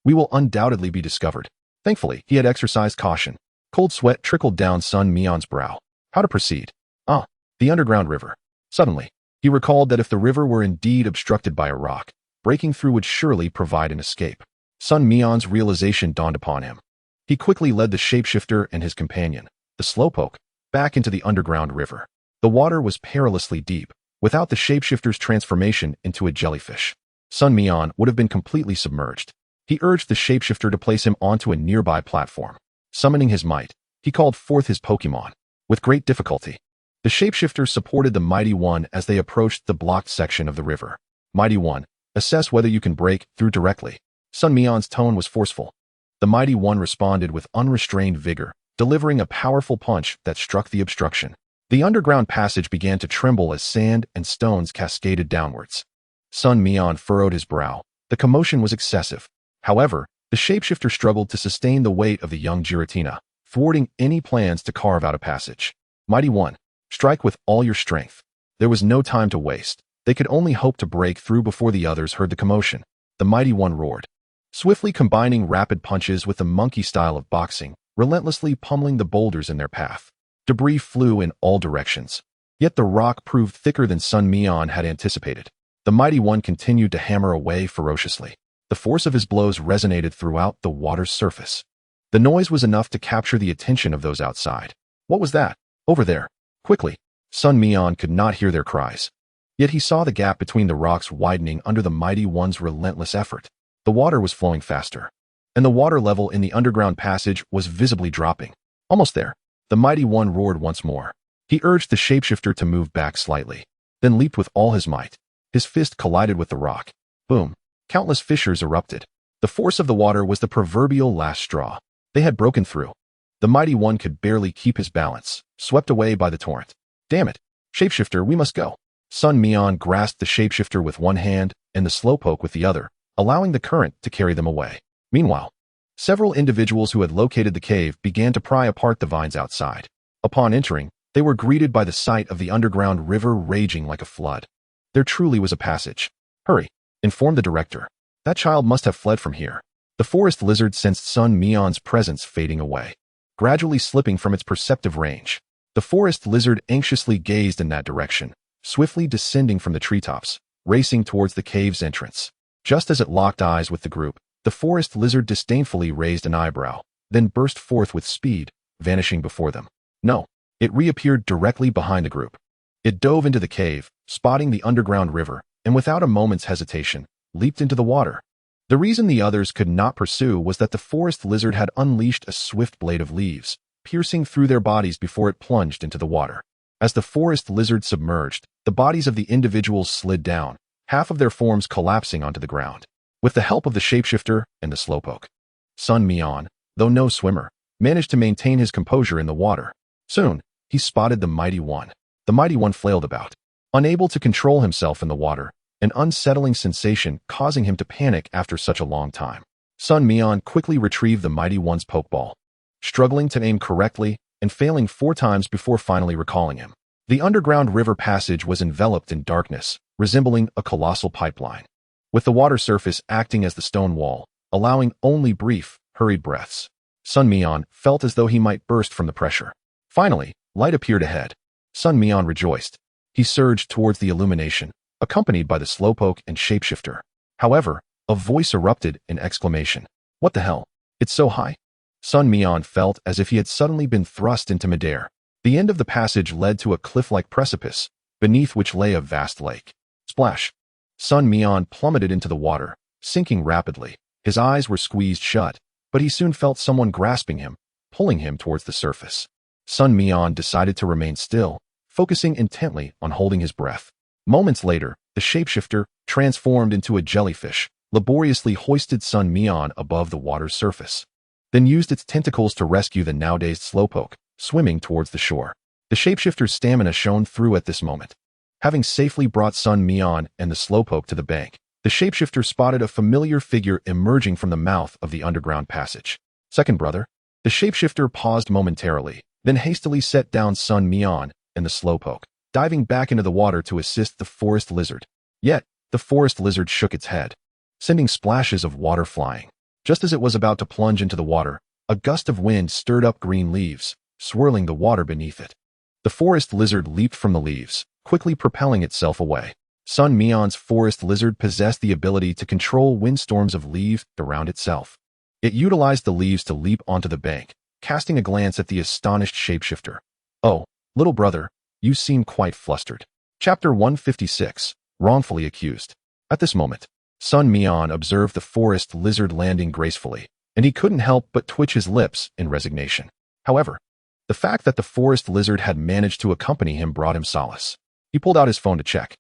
we will undoubtedly be discovered. Thankfully, he had exercised caution. Cold sweat trickled down Sun Mian's brow. How to proceed? The underground river. Suddenly, he recalled that if the river were indeed obstructed by a rock, breaking through would surely provide an escape. Sun Mian's realization dawned upon him. He quickly led the shapeshifter and his companion, the slowpoke, back into the underground river. The water was perilously deep, without the shapeshifter's transformation into a jellyfish. Sun Mian would have been completely submerged. He urged the shapeshifter to place him onto a nearby platform. Summoning his might, he called forth his Pokémon. With great difficulty, the shapeshifter supported the Mighty One as they approached the blocked section of the river. Mighty One, assess whether you can break through directly. Sun Mian's tone was forceful. The Mighty One responded with unrestrained vigor, delivering a powerful punch that struck the obstruction. The underground passage began to tremble as sand and stones cascaded downwards. Sun Mian furrowed his brow. The commotion was excessive. However, the shapeshifter struggled to sustain the weight of the young Giratina, thwarting any plans to carve out a passage. Mighty One, strike with all your strength. There was no time to waste. They could only hope to break through before the others heard the commotion. The Mighty One roared, swiftly combining rapid punches with the monkey style of boxing, relentlessly pummeling the boulders in their path. Debris flew in all directions. Yet the rock proved thicker than Sun Mian had anticipated. The Mighty One continued to hammer away ferociously. The force of his blows resonated throughout the water's surface. The noise was enough to capture the attention of those outside. What was that? Over there. Quickly. Sun Mian could not hear their cries. Yet he saw the gap between the rocks widening under the Mighty One's relentless effort. The water was flowing faster, and the water level in the underground passage was visibly dropping. Almost there. The Mighty One roared once more. He urged the shapeshifter to move back slightly, then leaped with all his might. His fist collided with the rock. Boom. Countless fissures erupted. The force of the water was the proverbial last straw. They had broken through. The Mighty One could barely keep his balance, swept away by the torrent. Damn it. Shapeshifter, we must go. Sun Mian grasped the shapeshifter with one hand and the slowpoke with the other, allowing the current to carry them away. Meanwhile, several individuals who had located the cave began to pry apart the vines outside. Upon entering, they were greeted by the sight of the underground river raging like a flood. There truly was a passage. Hurry, informed the director. That child must have fled from here. The forest lizard sensed Sun Mian's presence fading away, gradually slipping from its perceptive range. The forest lizard anxiously gazed in that direction, swiftly descending from the treetops, racing towards the cave's entrance. Just as it locked eyes with the group, the forest lizard disdainfully raised an eyebrow, then burst forth with speed, vanishing before them. No, it reappeared directly behind the group. It dove into the cave, spotting the underground river, and without a moment's hesitation, leaped into the water. The reason the others could not pursue was that the forest lizard had unleashed a swift blade of leaves, piercing through their bodies before it plunged into the water. As the forest lizard submerged, the bodies of the individuals slid down, half of their forms collapsing onto the ground. With the help of the shapeshifter and the slowpoke, Sun Mian, though no swimmer, managed to maintain his composure in the water. Soon, he spotted the Mighty One. The Mighty One flailed about, unable to control himself in the water, an unsettling sensation causing him to panic after such a long time. Sun Mian quickly retrieved the Mighty One's Pokeball, struggling to aim correctly and failing 4 times before finally recalling him. The underground river passage was enveloped in darkness, resembling a colossal pipeline, with the water surface acting as the stone wall, allowing only brief, hurried breaths. Sun Mian felt as though he might burst from the pressure. Finally, light appeared ahead. Sun Mian rejoiced. He surged towards the illumination, accompanied by the Slowpoke and Shapeshifter. However, a voice erupted in exclamation. What the hell? It's so high? Sun Mian felt as if he had suddenly been thrust into midair. The end of the passage led to a cliff-like precipice, beneath which lay a vast lake. Splash! Sun Mian plummeted into the water, sinking rapidly. His eyes were squeezed shut, but he soon felt someone grasping him, pulling him towards the surface. Sun Mian decided to remain still, focusing intently on holding his breath. Moments later, the shapeshifter, transformed into a jellyfish, laboriously hoisted Sun Mian above the water's surface, then used its tentacles to rescue the now-dazed Slowpoke, swimming towards the shore. The shapeshifter's stamina shone through at this moment. Having safely brought Sun Mian and the Slowpoke to the bank, the shapeshifter spotted a familiar figure emerging from the mouth of the underground passage. Second brother? The shapeshifter paused momentarily, then hastily set down Sun Mian and the Slowpoke, diving back into the water to assist the forest lizard. Yet, the forest lizard shook its head, sending splashes of water flying. Just as it was about to plunge into the water, a gust of wind stirred up green leaves, swirling the water beneath it. The forest lizard leaped from the leaves, quickly propelling itself away. Sun Mian's forest lizard possessed the ability to control windstorms of leaves around itself. It utilized the leaves to leap onto the bank, casting a glance at the astonished shapeshifter. Oh, little brother, you seem quite flustered. Chapter 156, Wrongfully Accused. At this moment, Sun Mian observed the forest lizard landing gracefully, and he couldn't help but twitch his lips in resignation. However, the fact that the forest lizard had managed to accompany him brought him solace. He pulled out his phone to check,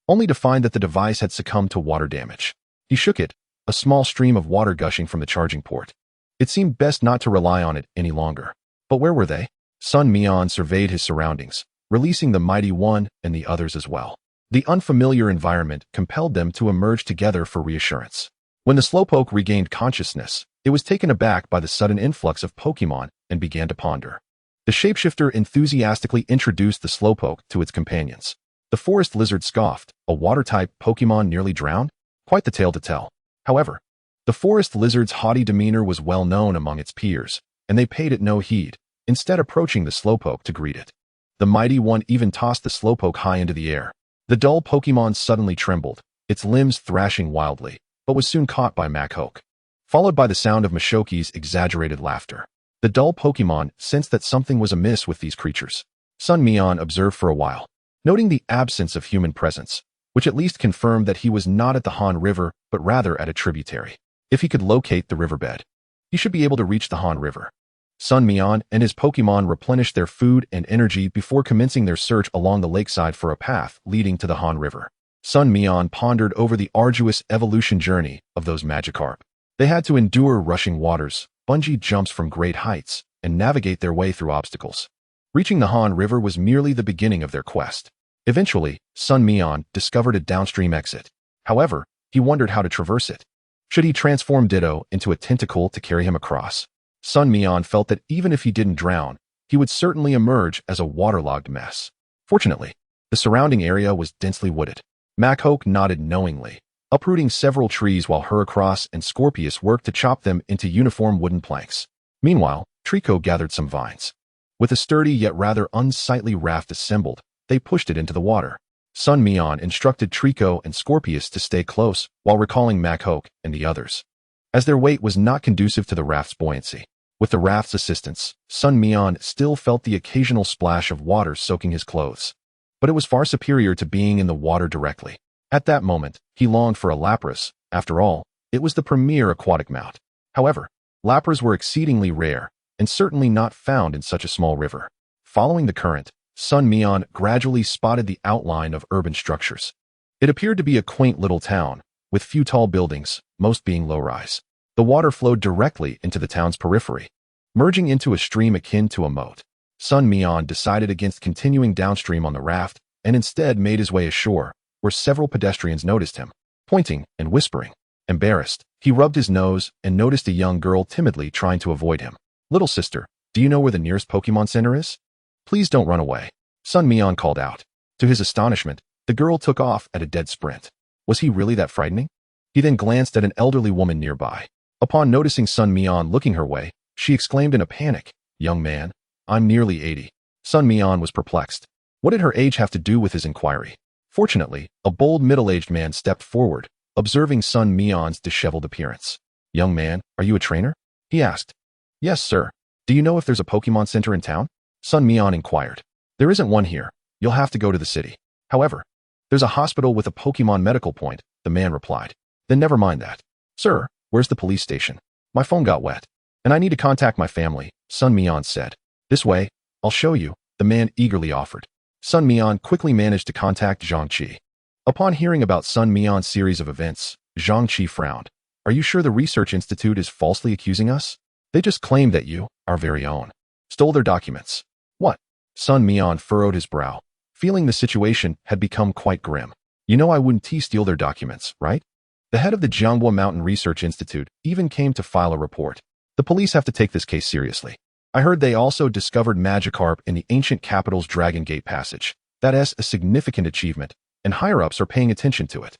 only to find that the device had succumbed to water damage. He shook it, a small stream of water gushing from the charging port. It seemed best not to rely on it any longer. But where were they? Sun Mian surveyed his surroundings, releasing the Mighty One and the others as well. The unfamiliar environment compelled them to emerge together for reassurance. When the Slowpoke regained consciousness, it was taken aback by the sudden influx of Pokémon and began to ponder. The shapeshifter enthusiastically introduced the Slowpoke to its companions. The forest lizard scoffed. A water-type Pokémon nearly drowned? Quite the tale to tell. However, the forest lizard's haughty demeanor was well known among its peers, and they paid it no heed, instead approaching the Slowpoke to greet it. The Mighty One even tossed the Slowpoke high into the air. The dull Pokémon suddenly trembled, its limbs thrashing wildly, but was soon caught by Machoke, followed by the sound of Mashoki's exaggerated laughter. The dull Pokémon sensed that something was amiss with these creatures. Sun Mian observed for a while, noting the absence of human presence, which at least confirmed that he was not at the Han River, but rather at a tributary. If he could locate the riverbed, he should be able to reach the Han River. Sun Mian and his Pokémon replenished their food and energy before commencing their search along the lakeside for a path leading to the Han River. Sun Mian pondered over the arduous evolution journey of those Magikarp. They had to endure rushing waters, bungee jumps from great heights, and navigate their way through obstacles. Reaching the Han River was merely the beginning of their quest. Eventually, Sun Mian discovered a downstream exit. However, he wondered how to traverse it. Should he transform Ditto into a tentacle to carry him across? Sun Mian felt that even if he didn't drown, he would certainly emerge as a waterlogged mess. Fortunately, the surrounding area was densely wooded. Machoke nodded knowingly, uprooting several trees while Heracross and Scorpius worked to chop them into uniform wooden planks. Meanwhile, Trico gathered some vines. With a sturdy yet rather unsightly raft assembled, they pushed it into the water. Sun Mian instructed Trico and Scorpius to stay close while recalling Machoke and the others, as their weight was not conducive to the raft's buoyancy. With the raft's assistance, Sun Mian still felt the occasional splash of water soaking his clothes, but it was far superior to being in the water directly. At that moment, he longed for a Lapras. After all, it was the premier aquatic mount. However, Lapras were exceedingly rare, and certainly not found in such a small river. Following the current, Sun Mian gradually spotted the outline of urban structures. It appeared to be a quaint little town, with few tall buildings, most being low-rise. The water flowed directly into the town's periphery, merging into a stream akin to a moat. Sun Mian decided against continuing downstream on the raft and instead made his way ashore, where several pedestrians noticed him, pointing and whispering. Embarrassed, he rubbed his nose and noticed a young girl timidly trying to avoid him. "Little sister, do you know where the nearest Pokemon Center is? Please don't run away," Sun Mian called out. To his astonishment, the girl took off at a dead sprint. Was he really that frightening? He then glanced at an elderly woman nearby. Upon noticing Sun Mian looking her way, she exclaimed in a panic, "Young man, I'm nearly 80. Sun Mian was perplexed. What did her age have to do with his inquiry? Fortunately, a bold middle-aged man stepped forward, observing Sun Mian's disheveled appearance. "Young man, are you a trainer?" he asked. "Yes, sir. Do you know if there's a Pokemon Center in town?" Sun Mian inquired. "There isn't one here. You'll have to go to the city. However, there's a hospital with a Pokemon medical point," the man replied. "Then never mind that. Sir, where's the police station? My phone got wet, and I need to contact my family," Sun Mian said. "This way, I'll show you," the man eagerly offered. Sun Mian quickly managed to contact Zhang Qi. Upon hearing about Sun Mian's series of events, Zhang Qi frowned. "Are you sure the research institute is falsely accusing us? They just claimed that you, our very own, stole their documents." "What?" Sun Mian furrowed his brow, feeling the situation had become quite grim. "You know I wouldn't steal their documents, right?" The head of the Jiangbo Mountain Research Institute even came to file a report. "The police have to take this case seriously. I heard they also discovered Magikarp in the ancient capital's Dragon Gate passage. That is a significant achievement, and higher-ups are paying attention to it."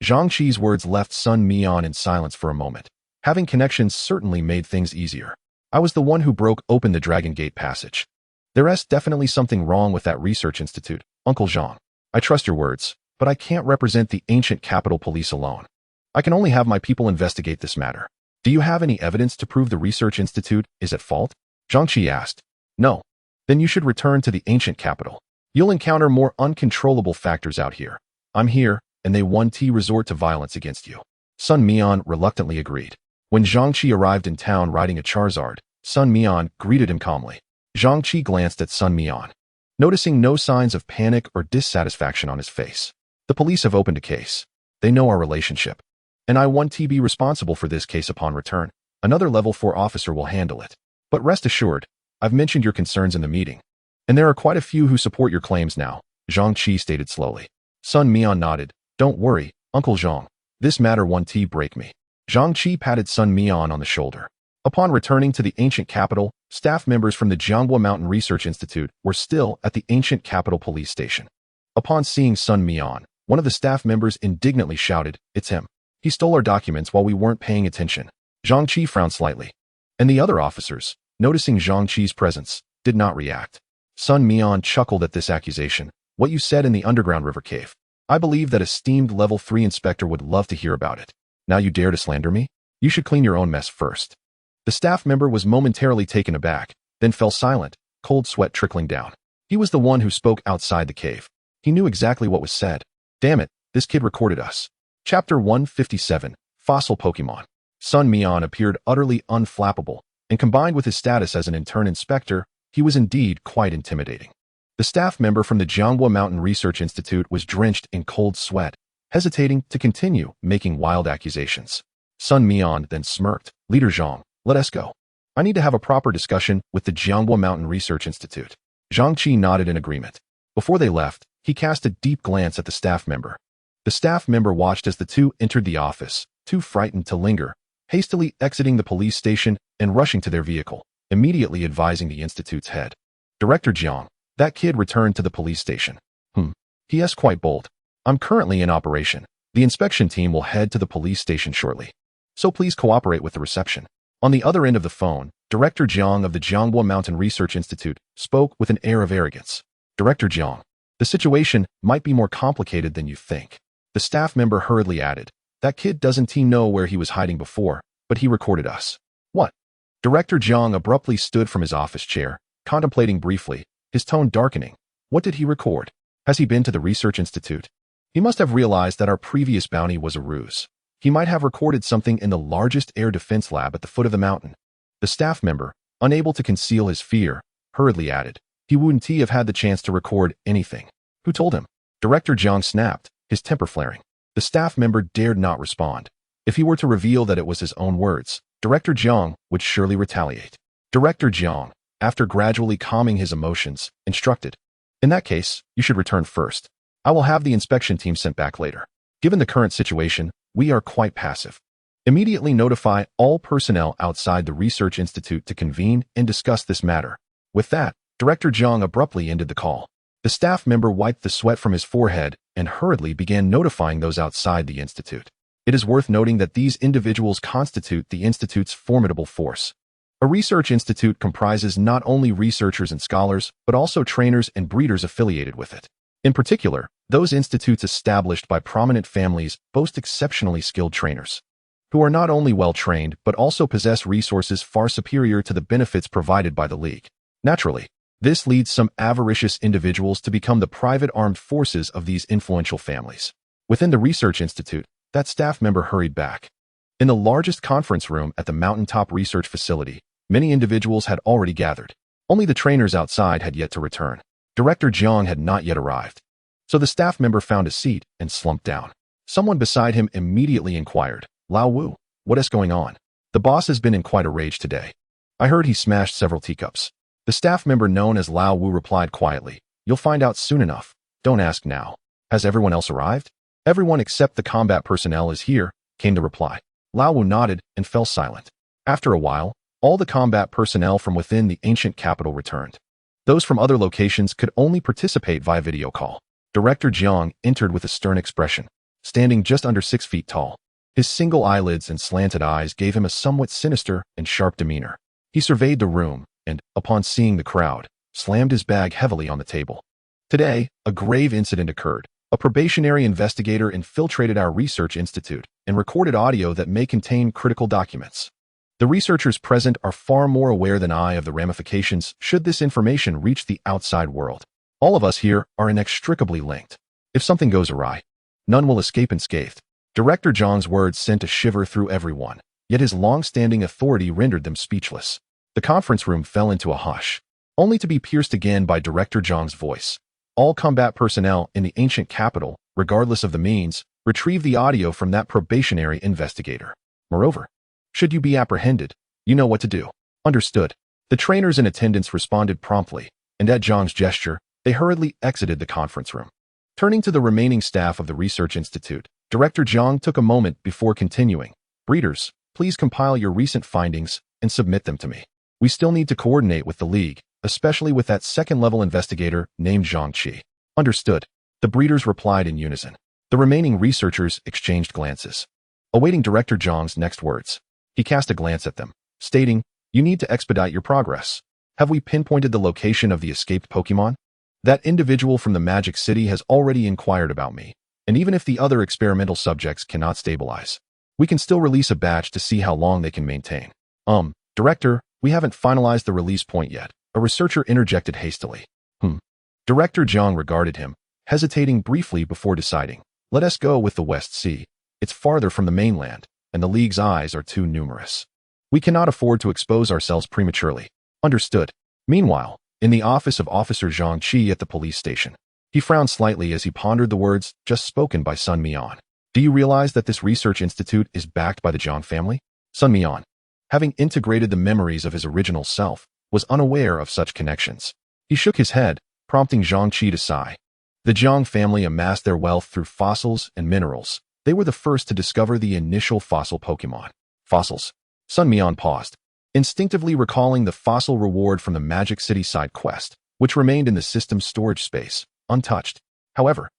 Zhang Qi's words left Sun Mian in silence for a moment. Having connections certainly made things easier. "I was the one who broke open the Dragon Gate passage. There's definitely something wrong with that research institute, Uncle Zhang. I trust your words, but I can't represent the ancient capital police alone. I can only have my people investigate this matter. Do you have any evidence to prove the research institute is at fault?" Zhang Qi asked. "No. Then you should return to the ancient capital. You'll encounter more uncontrollable factors out here. I'm here, and they won't resort to violence against you." Sun Mian reluctantly agreed. When Zhang Qi arrived in town riding a Charizard, Sun Mian greeted him calmly. Zhang Qi glanced at Sun Mian, noticing no signs of panic or dissatisfaction on his face. "The police have opened a case. They know our relationship, and I want to be responsible for this case upon return. Another level 4 officer will handle it. But rest assured, I've mentioned your concerns in the meeting, and there are quite a few who support your claims now," Zhang Qi stated slowly. Sun Mian nodded. "Don't worry, Uncle Zhang. This matter won't break me." Zhang Qi patted Sun Mian on the shoulder. Upon returning to the ancient capital, staff members from the Jiangbo Mountain Research Institute were still at the ancient capital police station. Upon seeing Sun Mian, one of the staff members indignantly shouted, "It's him. He stole our documents while we weren't paying attention." Zhang Qi frowned slightly, and the other officers, noticing Zhang Qi's presence, did not react. Sun Mian chuckled at this accusation. "What you said in the underground river cave. I believe that a esteemed level 3 inspector would love to hear about it. Now you dare to slander me? You should clean your own mess first." The staff member was momentarily taken aback, then fell silent, cold sweat trickling down. He was the one who spoke outside the cave. He knew exactly what was said. "Damn it, this kid recorded us." Chapter 157, Fossil Pokemon. Sun Mian appeared utterly unflappable, and combined with his status as an intern inspector, he was indeed quite intimidating. The staff member from the Jiangbo Mountain Research Institute was drenched in cold sweat, hesitating to continue making wild accusations. Sun Mian then smirked. "Leader Zhang, let us go. I need to have a proper discussion with the Jiangbo Mountain Research Institute." Zhang Qi nodded in agreement. Before they left, he cast a deep glance at the staff member. The staff member watched as the two entered the office, too frightened to linger, hastily exiting the police station and rushing to their vehicle, immediately advising the institute's head. "Director Jiang, that kid returned to the police station." He is quite bold. "I'm currently in operation. The inspection team will head to the police station shortly, so please cooperate with the reception." On the other end of the phone, Director Jiang of the Jiangbo Mountain Research Institute spoke with an air of arrogance. "Director Jiang, the situation might be more complicated than you think." The staff member hurriedly added, "That kid doesn't know where he was hiding before, but he recorded us." "What?" Director Jiang abruptly stood from his office chair, contemplating briefly, his tone darkening. "What did he record? Has he been to the Research Institute? He must have realized that our previous bounty was a ruse. He might have recorded something in the largest air defense lab at the foot of the mountain." The staff member, unable to conceal his fear, hurriedly added, "He wouldn't have had the chance to record anything. Who told him?" Director Jiang snapped, his temper flaring. The staff member dared not respond. If he were to reveal that it was his own words, Director Jiang would surely retaliate. "Director Jiang, after gradually calming his emotions, instructed, "In that case, you should return first. I will have the inspection team sent back later. Given the current situation, we are quite passive. Immediately notify all personnel outside the Research Institute to convene and discuss this matter." With that, Director Zhang abruptly ended the call. The staff member wiped the sweat from his forehead and hurriedly began notifying those outside the institute. It is worth noting that these individuals constitute the institute's formidable force. A research institute comprises not only researchers and scholars, but also trainers and breeders affiliated with it. In particular, those institutes established by prominent families boast exceptionally skilled trainers, who are not only well-trained but also possess resources far superior to the benefits provided by the League. Naturally, this leads some avaricious individuals to become the private armed forces of these influential families. Within the Research Institute, that staff member hurried back. In the largest conference room at the mountaintop research facility, many individuals had already gathered. Only the trainers outside had yet to return. Director Jiang had not yet arrived. So the staff member found a seat and slumped down. Someone beside him immediately inquired, "Lao Wu, what is going on? The boss has been in quite a rage today. I heard he smashed several teacups." The staff member known as Lao Wu replied quietly, "You'll find out soon enough. Don't ask now. Has everyone else arrived?" "Everyone except the combat personnel is here," came the reply. Lao Wu nodded and fell silent. After a while, all the combat personnel from within the ancient capital returned. Those from other locations could only participate via video call. Director Jiang entered with a stern expression, standing just under 6 feet tall. His single eyelids and slanted eyes gave him a somewhat sinister and sharp demeanor. He surveyed the room and, upon seeing the crowd, slammed his bag heavily on the table. "Today, a grave incident occurred. A probationary investigator infiltrated our research institute and recorded audio that may contain critical documents. The researchers present are far more aware than I of the ramifications should this information reach the outside world. All of us here are inextricably linked. If something goes awry, none will escape unscathed." Director Zhang's words sent a shiver through everyone, yet his long-standing authority rendered them speechless. The conference room fell into a hush, only to be pierced again by Director Zhang's voice. "All combat personnel in the ancient capital, regardless of the means, retrieve the audio from that probationary investigator. Moreover, should you be apprehended, you know what to do." "Understood." The trainers in attendance responded promptly, and at Zhang's gesture, they hurriedly exited the conference room. Turning to the remaining staff of the Research Institute, Director Zhang took a moment before continuing, "Breeders, please compile your recent findings and submit them to me. We still need to coordinate with the League, especially with that second-level investigator named Zhang Qi." "Understood." The breeders replied in unison. The remaining researchers exchanged glances, awaiting Director Zhang's next words. He cast a glance at them, stating, "You need to expedite your progress. Have we pinpointed the location of the escaped Pokémon? That individual from the Magic City has already inquired about me, and even if the other experimental subjects cannot stabilize, we can still release a batch to see how long they can maintain." Director, we haven't finalized the release point yet," a researcher interjected hastily. Director Zhang regarded him, hesitating briefly before deciding, "Let us go with the West Sea. It's farther from the mainland, and the League's eyes are too numerous. We cannot afford to expose ourselves prematurely." "Understood." Meanwhile, in the office of Officer Zhang Qi at the police station, he frowned slightly as he pondered the words just spoken by Sun Mian. "Do you realize that this research institute is backed by the Zhang family?" Sun Mian, having integrated the memories of his original self, was unaware of such connections. He shook his head, prompting Zhang Qi to sigh. The Zhang family amassed their wealth through fossils and minerals. They were the first to discover the initial fossil Pokémon. Fossils. Sun Mian paused, instinctively recalling the fossil reward from the Magic City side quest, which remained in the system's storage space, untouched. However,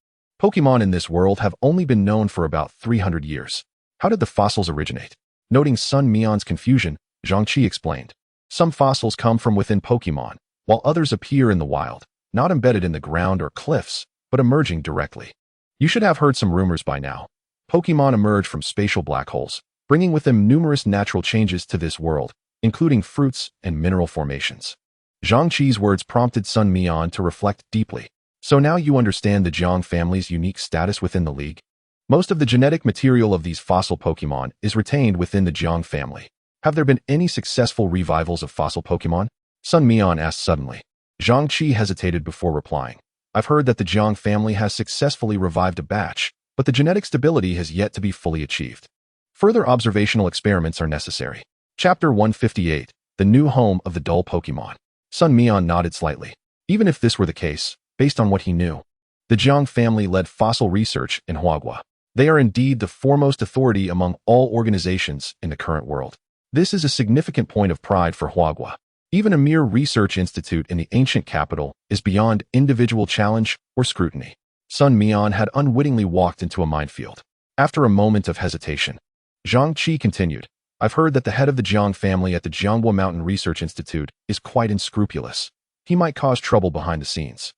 Pokémon in this world have only been known for about 300 years. How did the fossils originate? Noting Sun Mian's confusion, Zhang Qi explained, "Some fossils come from within Pokémon, while others appear in the wild, not embedded in the ground or cliffs, but emerging directly. You should have heard some rumors by now. Pokémon emerge from spatial black holes, bringing with them numerous natural changes to this world, including fruits and mineral formations." Zhang Qi's words prompted Sun Mian to reflect deeply. "So now you understand the Zhang family's unique status within the League? Most of the genetic material of these fossil Pokémon is retained within the Jiang family. Have there been any successful revivals of fossil Pokémon?" Sun Mian asked suddenly. Zhang Qi hesitated before replying. "I've heard that the Jiang family has successfully revived a batch, but the genetic stability has yet to be fully achieved. Further observational experiments are necessary." Chapter 158, The New Home of the Dull Pokémon. Sun Mian nodded slightly. Even if this were the case, based on what he knew, the Jiang family led fossil research in Huagua. They are indeed the foremost authority among all organizations in the current world. This is a significant point of pride for Huagua. Even a mere research institute in the ancient capital is beyond individual challenge or scrutiny. Sun Mian had unwittingly walked into a minefield. After a moment of hesitation, Zhang Qi continued, I've heard that the head of the Jiang family at the Jianghua Mountain Research Institute is quite unscrupulous. He might cause trouble behind the scenes.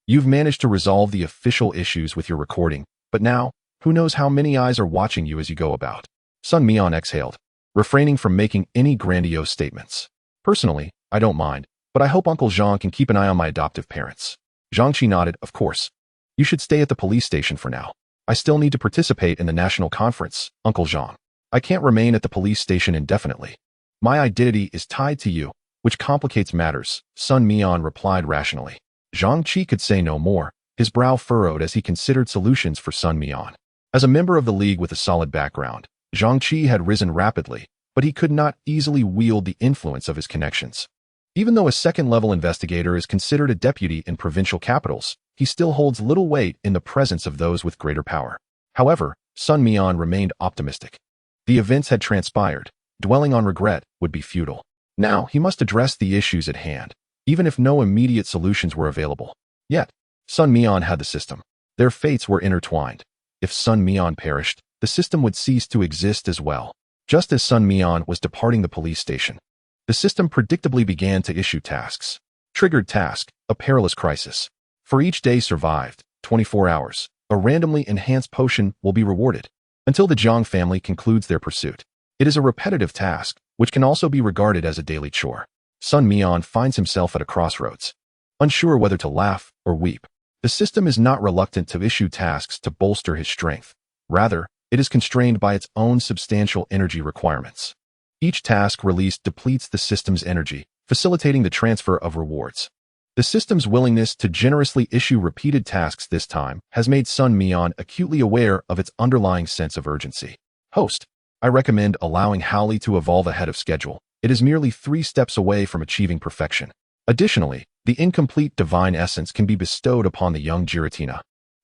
You've managed to resolve the official issues with your recording, but now, who knows how many eyes are watching you as you go about. Sun Mian exhaled, refraining from making any grandiose statements. Personally, I don't mind, but I hope Uncle Zhang can keep an eye on my adoptive parents. Zhang Qi nodded, of course. You should stay at the police station for now. I still need to participate in the national conference, Uncle Zhang. I can't remain at the police station indefinitely. My identity is tied to you, which complicates matters, Sun Mian replied rationally. Zhang Qi could say no more, his brow furrowed as he considered solutions for Sun Mian. As a member of the League with a solid background, Zhang Qi had risen rapidly, but he could not easily wield the influence of his connections. Even though a second-level investigator is considered a deputy in provincial capitals, he still holds little weight in the presence of those with greater power. However, Sun Mian remained optimistic. The events had transpired. Dwelling on regret would be futile. Now, he must address the issues at hand, even if no immediate solutions were available. Yet, Sun Mian had the system. Their fates were intertwined. If Sun Mian perished, the system would cease to exist as well. Just as Sun Mian was departing the police station, the system predictably began to issue tasks. Triggered task, a perilous crisis. For each day survived, 24 hours, a randomly enhanced potion will be rewarded until the Jiang family concludes their pursuit. It is a repetitive task, which can also be regarded as a daily chore. Sun Mian finds himself at a crossroads, unsure whether to laugh or weep. The system is not reluctant to issue tasks to bolster his strength. Rather, it is constrained by its own substantial energy requirements. Each task released depletes the system's energy, facilitating the transfer of rewards. The system's willingness to generously issue repeated tasks this time has made Sun Mian acutely aware of its underlying sense of urgency. Host, I recommend allowing Howley to evolve ahead of schedule. It is merely 3 steps away from achieving perfection. Additionally, the incomplete divine essence can be bestowed upon the young Giratina,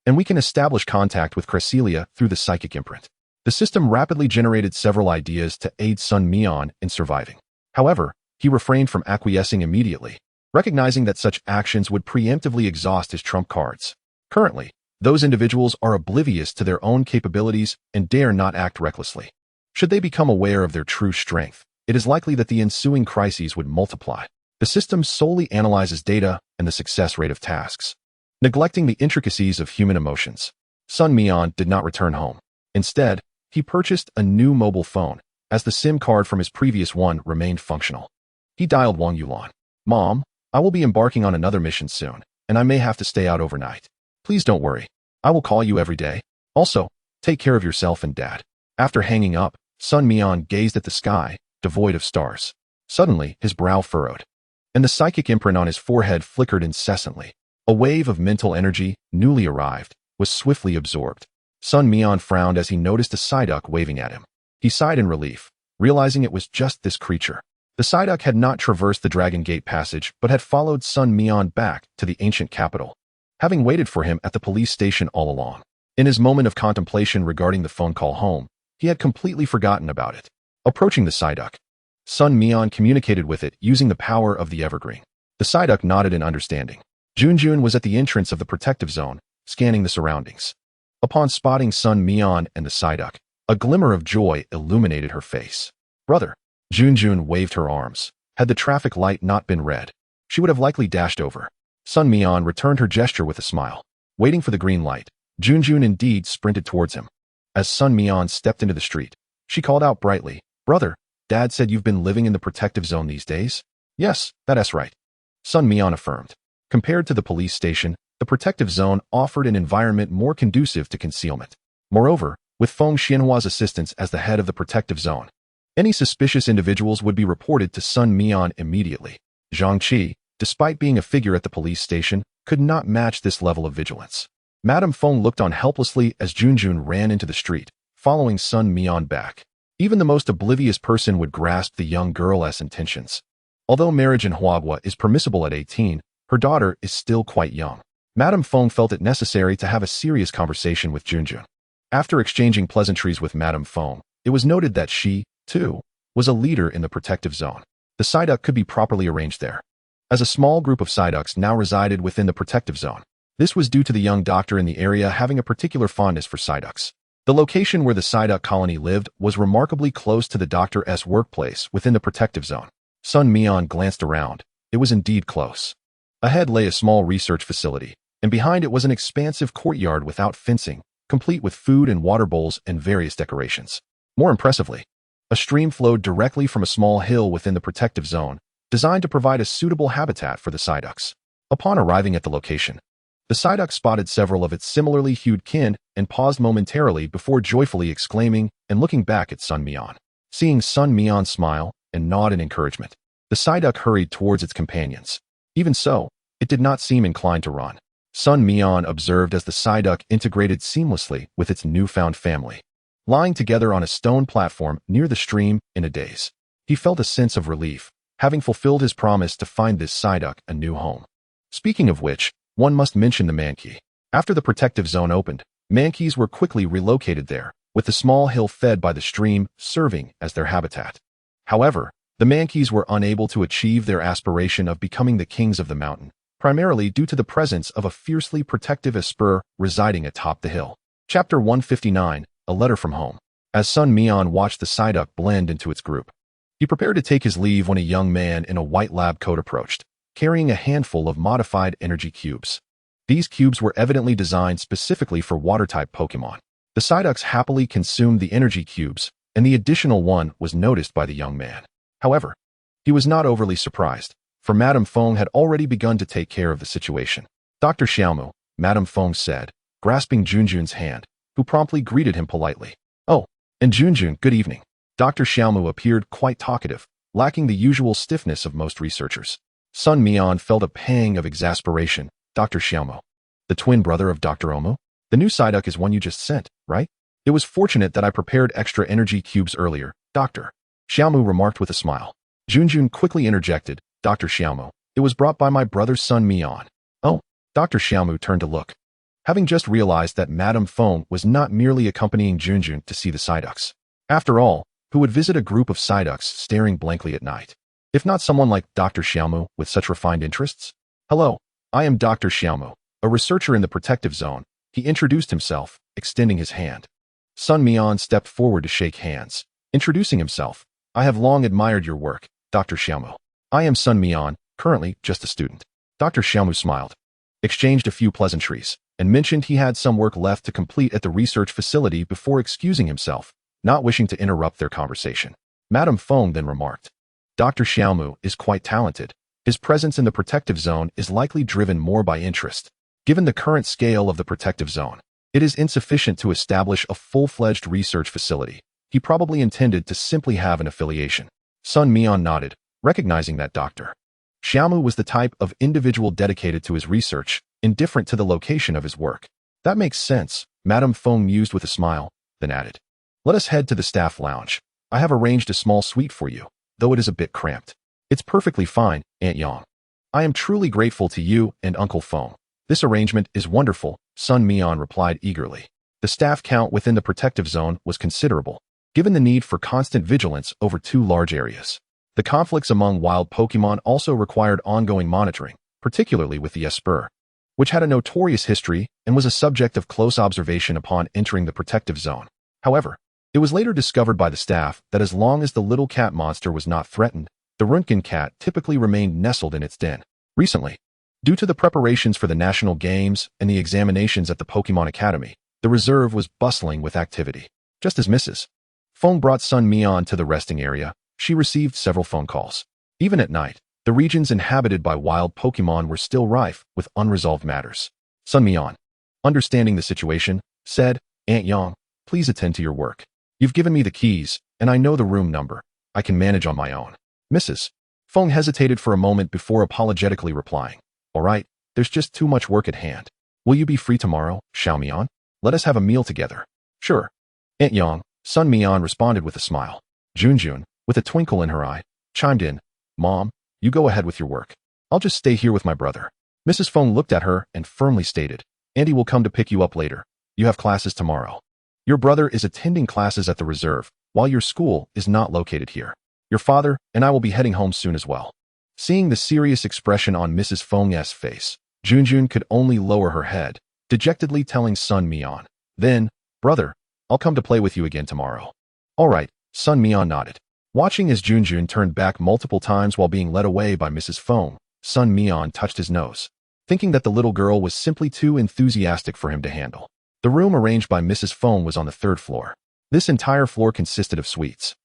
and we can establish contact with Cresselia through the psychic imprint. The system rapidly generated several ideas to aid Sun Mian in surviving. However, he refrained from acquiescing immediately, recognizing that such actions would preemptively exhaust his trump cards. Currently, those individuals are oblivious to their own capabilities and dare not act recklessly. Should they become aware of their true strength, it is likely that the ensuing crises would multiply. The system solely analyzes data and the success rate of tasks, neglecting the intricacies of human emotions. Sun Mian did not return home. Instead, he purchased a new mobile phone, as the SIM card from his previous one remained functional. He dialed Wang Yulan. Mom, I will be embarking on another mission soon, and I may have to stay out overnight. Please don't worry. I will call you every day. Also, take care of yourself and Dad. After hanging up, Sun Mian gazed at the sky, devoid of stars. Suddenly, his brow furrowed, and the psychic imprint on his forehead flickered incessantly. A wave of mental energy, newly arrived, was swiftly absorbed. Sun Mian frowned as he noticed a Psyduck waving at him. He sighed in relief, realizing it was just this creature. The Psyduck had not traversed the Dragon Gate passage but had followed Sun Mian back to the ancient capital, having waited for him at the police station all along. In his moment of contemplation regarding the phone call home, he had completely forgotten about it. Approaching the Psyduck, Sun Mian communicated with it using the power of the evergreen. The Psyduck nodded in understanding. Junjun was at the entrance of the protective zone, scanning the surroundings. Upon spotting Sun Mian and the Psyduck, a glimmer of joy illuminated her face. Brother, Junjun waved her arms. Had the traffic light not been red, she would have likely dashed over. Sun Mian returned her gesture with a smile. Waiting for the green light, Junjun indeed sprinted towards him. As Sun Mian stepped into the street, she called out brightly, Brother, Dad said you've been living in the protective zone these days? Yes, that's right. Sun Mian affirmed. Compared to the police station, the protective zone offered an environment more conducive to concealment. Moreover, with Feng Xianhua's assistance as the head of the protective zone, any suspicious individuals would be reported to Sun Mian immediately. Zhang Qi, despite being a figure at the police station, could not match this level of vigilance. Madame Feng looked on helplessly as Junjun ran into the street, following Sun Mian back. Even the most oblivious person would grasp the young girl's intentions. Although marriage in Huagua is permissible at 18, her daughter is still quite young. Madame Feng felt it necessary to have a serious conversation with Junjun. After exchanging pleasantries with Madame Feng, it was noted that she, too, was a leader in the protective zone. The Psyduck could be properly arranged there, as a small group of Psyducks now resided within the protective zone. This was due to the young doctor in the area having a particular fondness for Psyducks. The location where the Psyduck colony lived was remarkably close to the doctor's workplace within the protective zone. Sun Mian glanced around. It was indeed close. Ahead lay a small research facility, and behind it was an expansive courtyard without fencing, complete with food and water bowls and various decorations. More impressively, a stream flowed directly from a small hill within the protective zone, designed to provide a suitable habitat for the Psyducks. Upon arriving at the location, the Psyduck spotted several of its similarly hued kin and paused momentarily before joyfully exclaiming and looking back at Sun Mian. Seeing Sun Mian smile and nod in encouragement, the Psyduck hurried towards its companions. Even so, it did not seem inclined to run. Sun Mian observed as the Psyduck integrated seamlessly with its newfound family. Lying together on a stone platform near the stream in a daze, he felt a sense of relief, having fulfilled his promise to find this Psyduck a new home. Speaking of which, one must mention the Mankey. After the protective zone opened, Mankeys were quickly relocated there, with the small hill fed by the stream serving as their habitat. However, the Mankeys were unable to achieve their aspiration of becoming the kings of the mountain, primarily due to the presence of a fiercely protective Espur residing atop the hill. Chapter 159, A Letter from Home. As Sun Mian watched the Psyduck blend into its group, he prepared to take his leave when a young man in a white lab coat approached, carrying a handful of modified energy cubes. These cubes were evidently designed specifically for water-type Pokémon. The Psyducks happily consumed the energy cubes, and the additional one was noticed by the young man. However, he was not overly surprised, for Madame Feng had already begun to take care of the situation. Dr. Xiaomu, Madame Feng said, grasping Junjun's hand, who promptly greeted him politely. Oh, and Junjun, good evening. Dr. Xiaomu appeared quite talkative, lacking the usual stiffness of most researchers. Sun Mian felt a pang of exasperation. Dr. Xiaomu, the twin brother of Dr. Omu? The new Psyduck is one you just sent, right? It was fortunate that I prepared extra energy cubes earlier, Dr. Xiaomu remarked with a smile. Junjun quickly interjected, Dr. Xiaomu, it was brought by my brother Sun Mian. Oh, Dr. Xiaomu turned to look, having just realized that Madame Feng was not merely accompanying Junjun to see the Psyducks. After all, who would visit a group of Psyducks staring blankly at night? If not someone like Dr. Xiaomu with such refined interests? Hello, I am Dr. Xiaomu, a researcher in the protective zone. He introduced himself, extending his hand. Sun Mian stepped forward to shake hands, introducing himself. I have long admired your work, Dr. Xiaomu. I am Sun Mian, currently just a student. Dr. Xiaomu smiled, exchanged a few pleasantries, and mentioned he had some work left to complete at the research facility before excusing himself, not wishing to interrupt their conversation. Madame Feng then remarked, Dr. Xiaomu is quite talented. His presence in the protective zone is likely driven more by interest. Given the current scale of the protective zone, it is insufficient to establish a full-fledged research facility. He probably intended to simply have an affiliation. Sun Mian nodded, recognizing that Dr. Xiaomu was the type of individual dedicated to his research, indifferent to the location of his work. That makes sense, Madame Feng mused with a smile, then added, let us head to the staff lounge. I have arranged a small suite for you, though it is a bit cramped. It's perfectly fine, Aunt Yang. I am truly grateful to you and Uncle Feng. This arrangement is wonderful, Sun Mian replied eagerly. The staff count within the protective zone was considerable, given the need for constant vigilance over two large areas. The conflicts among wild Pokémon also required ongoing monitoring, particularly with the Espur, which had a notorious history and was a subject of close observation upon entering the protective zone. However, it was later discovered by the staff that as long as the little cat monster was not threatened, the Röntgen cat typically remained nestled in its den. Recently, due to the preparations for the national games and the examinations at the Pokémon Academy, the reserve was bustling with activity. Just as Mrs. Feng brought Sun Mian to the resting area, she received several phone calls. Even at night, the regions inhabited by wild Pokémon were still rife with unresolved matters. Sun Mian, understanding the situation, said, Aunt Yang, please attend to your work. You've given me the keys, and I know the room number. I can manage on my own. Mrs. Feng hesitated for a moment before apologetically replying, all right, there's just too much work at hand. Will you be free tomorrow, Xiaomian? Let us have a meal together. Sure. Aunt Yang, Sun Mian responded with a smile. Junjun, with a twinkle in her eye, chimed in, Mom, You go ahead with your work. I'll just stay here with my brother. Mrs. Feng looked at her and firmly stated, Andy will come to pick you up later. You have classes tomorrow. Your brother is attending classes at the reserve, while your school is not located here. Your father and I will be heading home soon as well. Seeing the serious expression on Mrs. Feng's face, Junjun could only lower her head, dejectedly telling Sun Mian, Then, brother, I'll come to play with you again tomorrow. All right, Sun Mian nodded. Watching as Junjun turned back multiple times while being led away by Mrs. Feng, Sun Mian touched his nose, thinking that the little girl was simply too enthusiastic for him to handle. The room arranged by Mrs. Feng was on the 3rd floor. This entire floor consisted of suites.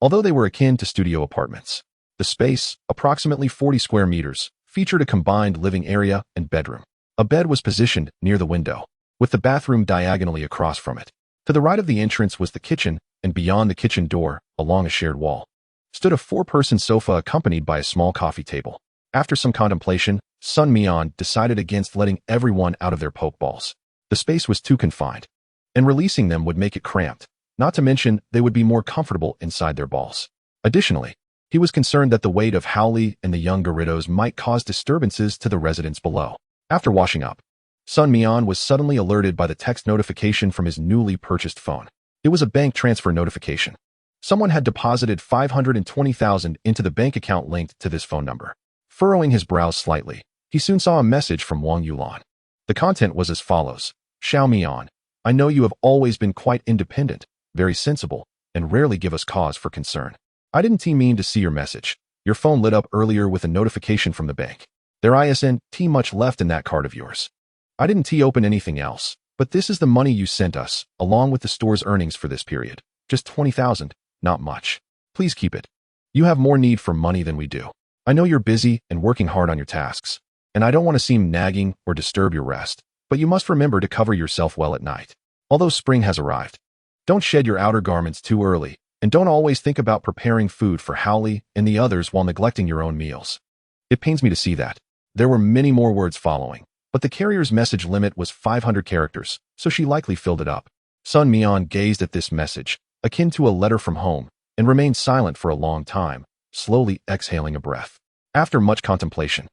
Although they were akin to studio apartments, the space, approximately 40 square meters, featured a combined living area and bedroom. A bed was positioned near the window, with the bathroom diagonally across from it. To the right of the entrance was the kitchen, and beyond the kitchen door, along a shared wall, stood a 4-person sofa accompanied by a small coffee table. After some contemplation, Sun Mian decided against letting everyone out of their pokeballs. The space was too confined, and releasing them would make it cramped, not to mention they would be more comfortable inside their balls. Additionally, he was concerned that the weight of Howley and the young Gyarados might cause disturbances to the residents below. After washing up, Sun Mian was suddenly alerted by the text notification from his newly purchased phone. It was a bank transfer notification. Someone had deposited 520,000 into the bank account linked to this phone number. Furrowing his brows slightly, he soon saw a message from Wang Yulan. The content was as follows. Xiao Mian, I know you have always been quite independent, very sensible, and rarely give us cause for concern. I didn't mean to see your message. Your phone lit up earlier with a notification from the bank. There isn't much left in that card of yours. I didn't open anything else, but this is the money you sent us, along with the store's earnings for this period. Just 20,000, not much. Please keep it. You have more need for money than we do. I know you're busy and working hard on your tasks, and I don't want to seem nagging or disturb your rest, but you must remember to cover yourself well at night. Although spring has arrived, don't shed your outer garments too early, and don't always think about preparing food for Howley and the others while neglecting your own meals. It pains me to see that. There were many more words following, but the carrier's message limit was 500 characters, so she likely filled it up. Sun Mian gazed at this message, akin to a letter from home, and remained silent for a long time, slowly exhaling a breath. After much contemplation,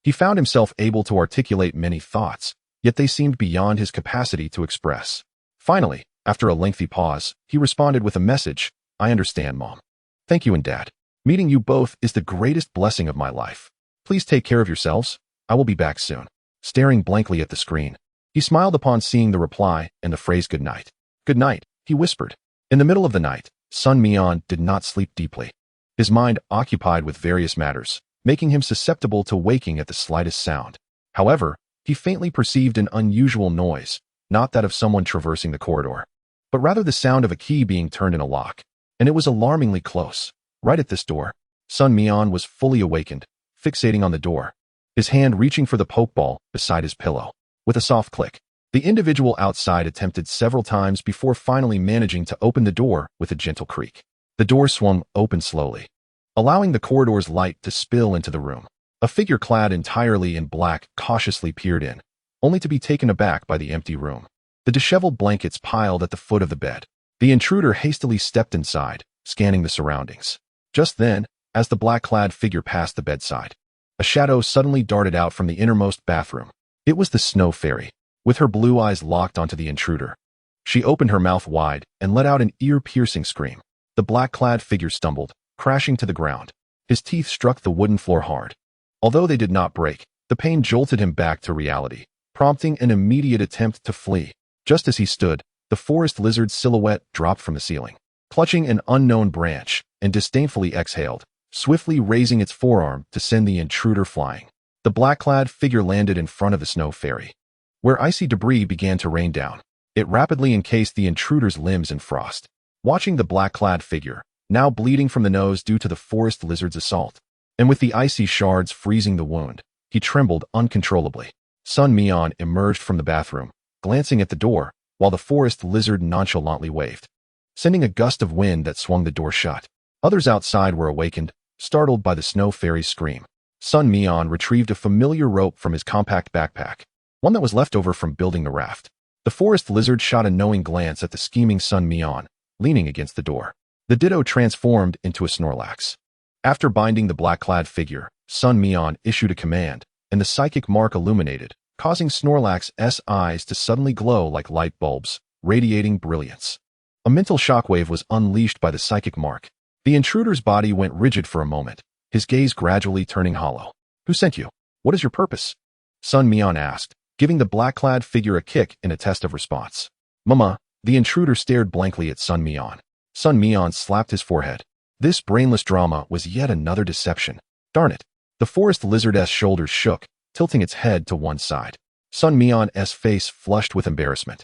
he found himself able to articulate many thoughts, yet they seemed beyond his capacity to express. Finally, after a lengthy pause, he responded with a message, I understand, Mom. Thank you and Dad. Meeting you both is the greatest blessing of my life. Please take care of yourselves. I will be back soon. Staring blankly at the screen, he smiled upon seeing the reply and the phrase good night. Good night, he whispered. In the middle of the night, Sun Mian did not sleep deeply. His mind occupied with various matters, making him susceptible to waking at the slightest sound. However, he faintly perceived an unusual noise, not that of someone traversing the corridor, but rather the sound of a key being turned in a lock, and it was alarmingly close. Right at this door, Sun Mian was fully awakened, fixating on the door, his hand reaching for the pokeball beside his pillow. With a soft click, the individual outside attempted several times before finally managing to open the door with a gentle creak. The door swung open slowly, allowing the corridor's light to spill into the room. A figure clad entirely in black cautiously peered in, only to be taken aback by the empty room. The disheveled blankets piled at the foot of the bed. The intruder hastily stepped inside, scanning the surroundings. Just then, as the black-clad figure passed the bedside, a shadow suddenly darted out from the innermost bathroom. It was the Snow Fairy, with her blue eyes locked onto the intruder. She opened her mouth wide and let out an ear-piercing scream. The black-clad figure stumbled, crashing to the ground. His teeth struck the wooden floor hard. Although they did not break, the pain jolted him back to reality, prompting an immediate attempt to flee. Just as he stood, the forest lizard's silhouette dropped from the ceiling, clutching an unknown branch, and disdainfully exhaled, swiftly raising its forearm to send the intruder flying. The black-clad figure landed in front of the Snow Fairy, where icy debris began to rain down. It rapidly encased the intruder's limbs in frost. Watching the black-clad figure, now bleeding from the nose due to the forest lizard's assault, and with the icy shards freezing the wound, he trembled uncontrollably. Sun Mian emerged from the bathroom, glancing at the door, while the forest lizard nonchalantly waved, sending a gust of wind that swung the door shut. Others outside were awakened, startled by the Snow Fairy's scream. Sun Mian retrieved a familiar rope from his compact backpack, one that was left over from building the raft. The forest lizard shot a knowing glance at the scheming Sun Mian, leaning against the door. The Ditto transformed into a Snorlax. After binding the black-clad figure, Sun Mian issued a command, and the psychic mark illuminated, causing Snorlax's eyes to suddenly glow like light bulbs, radiating brilliance. A mental shockwave was unleashed by the psychic mark. The intruder's body went rigid for a moment, his gaze gradually turning hollow. "Who sent you? What is your purpose?" Sun Mian asked, giving the black-clad figure a kick in a test of response. "Mama." The intruder stared blankly at Sun Mian. Sun Mian slapped his forehead. This brainless drama was yet another deception. Darn it. The forest lizard's shoulders shook, tilting its head to one side. Sun Mian's face flushed with embarrassment.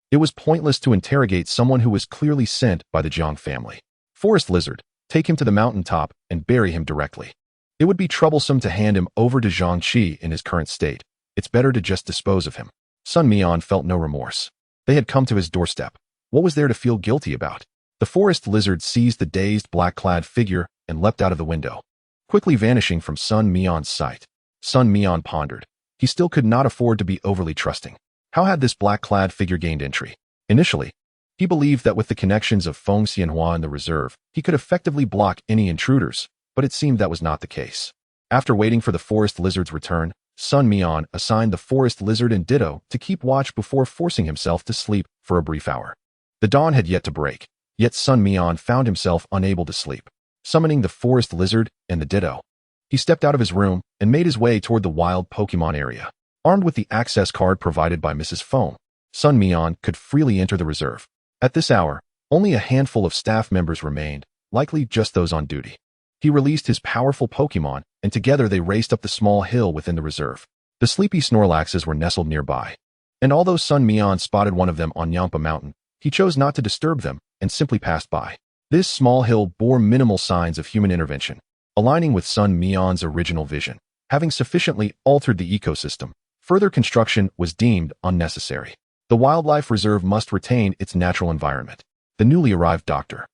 It was pointless to interrogate someone who was clearly sent by the Jiang family. Forest lizard, take him to the mountaintop and bury him directly. It would be troublesome to hand him over to Zhang Qi in his current state. It's better to just dispose of him. Sun Mian felt no remorse. They had come to his doorstep. What was there to feel guilty about? The forest lizard seized the dazed black-clad figure and leapt out of the window, quickly vanishing from Sun Mian's sight. Sun Mian pondered. He still could not afford to be overly trusting. How had this black-clad figure gained entry? Initially, he believed that with the connections of Feng Xianhua in the reserve, he could effectively block any intruders, but it seemed that was not the case. After waiting for the forest lizard's return, Sun Mian assigned the forest lizard and Ditto to keep watch before forcing himself to sleep for a brief hour. The dawn had yet to break, yet Sun Mian found himself unable to sleep. Summoning the forest lizard and the Ditto, he stepped out of his room and made his way toward the wild Pokémon area. Armed with the access card provided by Mrs. Feng, Sun Mian could freely enter the reserve. At this hour, only a handful of staff members remained, likely just those on duty. He released his powerful Pokémon, and together they raced up the small hill within the reserve. The sleepy Snorlaxes were nestled nearby, and although Sun Mian spotted one of them on Yampa Mountain, he chose not to disturb them and simply passed by. This small hill bore minimal signs of human intervention, aligning with Sun Mian's original vision. Having sufficiently altered the ecosystem, further construction was deemed unnecessary. The wildlife reserve must retain its natural environment. The newly arrived Dr.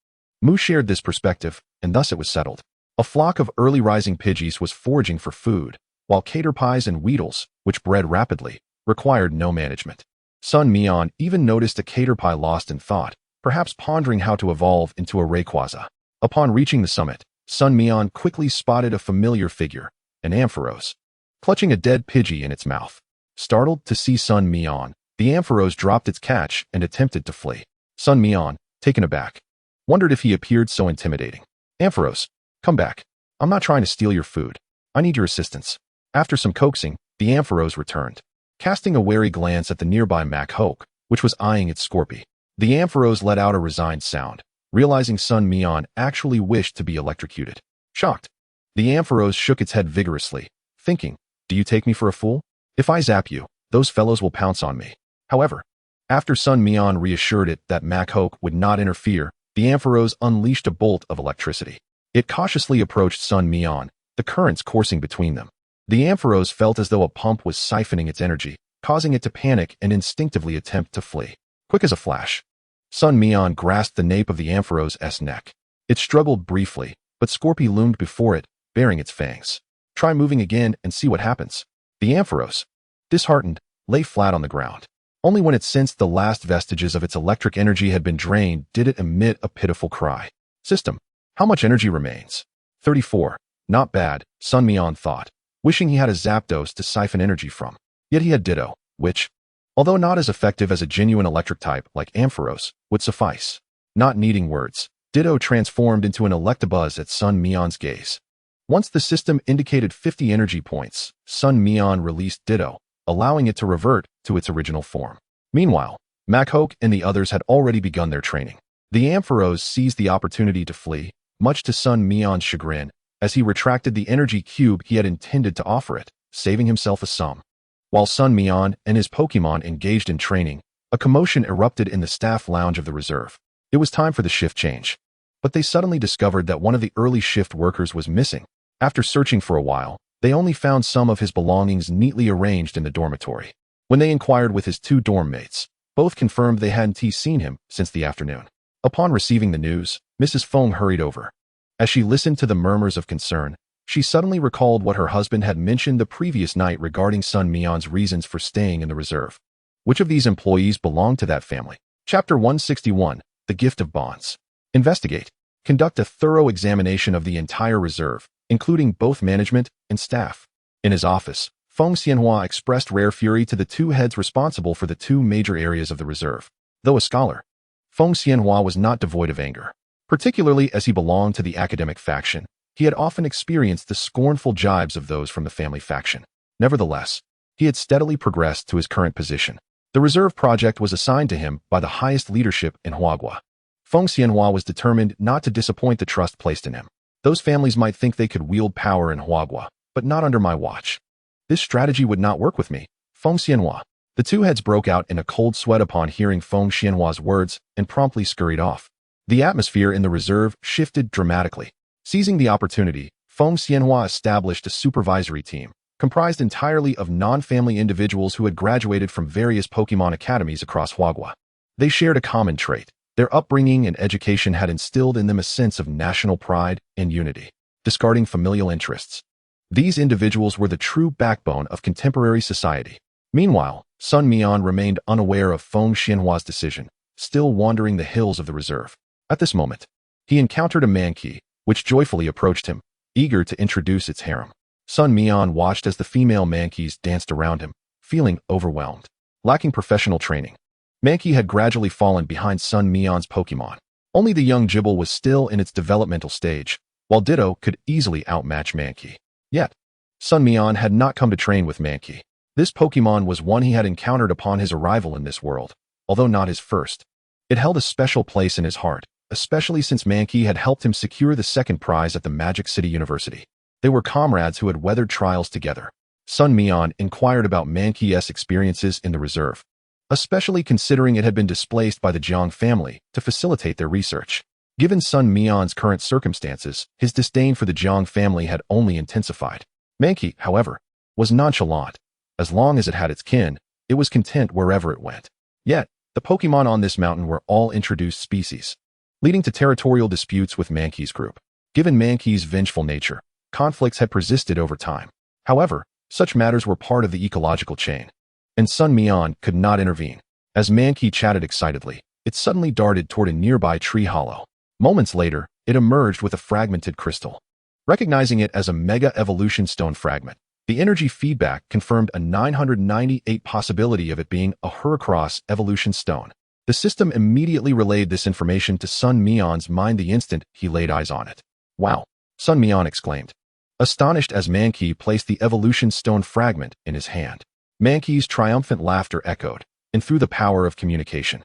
Mu shared this perspective, and thus it was settled. A flock of early rising Pidgeys was foraging for food, while Caterpies and Weedles, which bred rapidly, required no management. Sun Mian even noticed a Caterpie lost in thought, perhaps pondering how to evolve into a Rayquaza. Upon reaching the summit, Sun Mian quickly spotted a familiar figure, an Ampharos, clutching a dead Pidgey in its mouth. Startled to see Sun Mian, the Ampharos dropped its catch and attempted to flee. Sun Mian, taken aback, wondered if he appeared so intimidating. "Ampharos, come back. I'm not trying to steal your food. I need your assistance." After some coaxing, the Ampharos returned, casting a wary glance at the nearby Machoke, which was eyeing its Scorpy. The Ampharos let out a resigned sound, realizing Sun Mian actually wished to be electrocuted. Shocked, the Ampharos shook its head vigorously, thinking, "Do you take me for a fool? If I zap you, those fellows will pounce on me." However, after Sun Mian reassured it that Machoke would not interfere, the Ampharos unleashed a bolt of electricity. It cautiously approached Sun Mian, the currents coursing between them. The Ampharos felt as though a pump was siphoning its energy, causing it to panic and instinctively attempt to flee. Quick as a flash, Sun Mian grasped the nape of the Ampharos's neck. It struggled briefly, but Scorpy loomed before it, baring its fangs. "Try moving again and see what happens." The Ampharos, disheartened, lay flat on the ground. Only when it sensed the last vestiges of its electric energy had been drained did it emit a pitiful cry. "System, how much energy remains?" 34. Not bad, Sun Mian thought, wishing he had a Zapdos to siphon energy from. Yet he had Ditto, which, although not as effective as a genuine electric type like Ampharos, would suffice. Not needing words, Ditto transformed into an Electabuzz at Sun Mian's gaze. Once the system indicated 50 energy points, Sun Mian released Ditto, allowing it to revert to its original form. Meanwhile, Machoke and the others had already begun their training. The Ampharos seized the opportunity to flee, much to Sun Mian's chagrin, as he retracted the energy cube he had intended to offer it, saving himself a sum. While Sun Mian and his Pokémon engaged in training, a commotion erupted in the staff lounge of the reserve. It was time for the shift change. But they suddenly discovered that one of the early shift workers was missing. After searching for a while, they only found some of his belongings neatly arranged in the dormitory. When they inquired with his two dorm mates, both confirmed they hadn't seen him since the afternoon. Upon receiving the news, Mrs. Feng hurried over. As she listened to the murmurs of concern, she suddenly recalled what her husband had mentioned the previous night regarding Sun Mian's reasons for staying in the reserve. Which of these employees belonged to that family? Chapter 161, The Gift of Bonds. Investigate. conduct a thorough examination of the entire reserve, including both management and staff. In his office, Feng Xianhua expressed rare fury to the two heads responsible for the two major areas of the reserve. Though a scholar, Feng Xianhua was not devoid of anger. Particularly as he belonged to the academic faction, he had often experienced the scornful jibes of those from the family faction. Nevertheless, he had steadily progressed to his current position. The reserve project was assigned to him by the highest leadership in Huagua. Feng Xianhua was determined not to disappoint the trust placed in him. Those families might think they could wield power in Huagua, but not under my watch. This strategy would not work with me, Feng Xianhua. The two heads broke out in a cold sweat upon hearing Feng Xianhua's words and promptly scurried off. The atmosphere in the reserve shifted dramatically. Seizing the opportunity, Feng Xianhua established a supervisory team, comprised entirely of non-family individuals who had graduated from various Pokémon academies across Huagua. They shared a common trait. Their upbringing and education had instilled in them a sense of national pride and unity, discarding familial interests. These individuals were the true backbone of contemporary society. Meanwhile, Sun Mian remained unaware of Feng Xianhua's decision, still wandering the hills of the reserve. At this moment, he encountered a monkey, which joyfully approached him, eager to introduce its harem. Sun Mian watched as the female monkeys danced around him, feeling overwhelmed. Lacking professional training, Mankey had gradually fallen behind Sun Mian's Pokémon. Only the young Gibble was still in its developmental stage, while Ditto could easily outmatch Mankey. Yet, Sun Mian had not come to train with Mankey. This Pokémon was one he had encountered upon his arrival in this world, although not his first. It held a special place in his heart, especially since Mankey had helped him secure the second prize at the Magic City University. They were comrades who had weathered trials together. Sun Mian inquired about Mankey's experiences in the reserve, especially considering it had been displaced by the Jiang family to facilitate their research. Given Sun Mian's current circumstances, his disdain for the Jiang family had only intensified. Mankey, however, was nonchalant. As long as it had its kin, it was content wherever it went. Yet, the Pokémon on this mountain were all introduced species, leading to territorial disputes with Mankey's group. Given Mankey's vengeful nature, conflicts had persisted over time. However, such matters were part of the ecological chain, and Sun Mian could not intervene. As Mankey chatted excitedly, it suddenly darted toward a nearby tree hollow. Moments later, it emerged with a fragmented crystal. Recognizing it as a Mega Evolution Stone fragment, the energy feedback confirmed a 998 possibility of it being a Heracross Evolution Stone. The system immediately relayed this information to Sun Mian's mind the instant he laid eyes on it. Wow! Sun Mian exclaimed, astonished as Mankey placed the Evolution Stone fragment in his hand. Mankey's triumphant laughter echoed, and through the power of communication,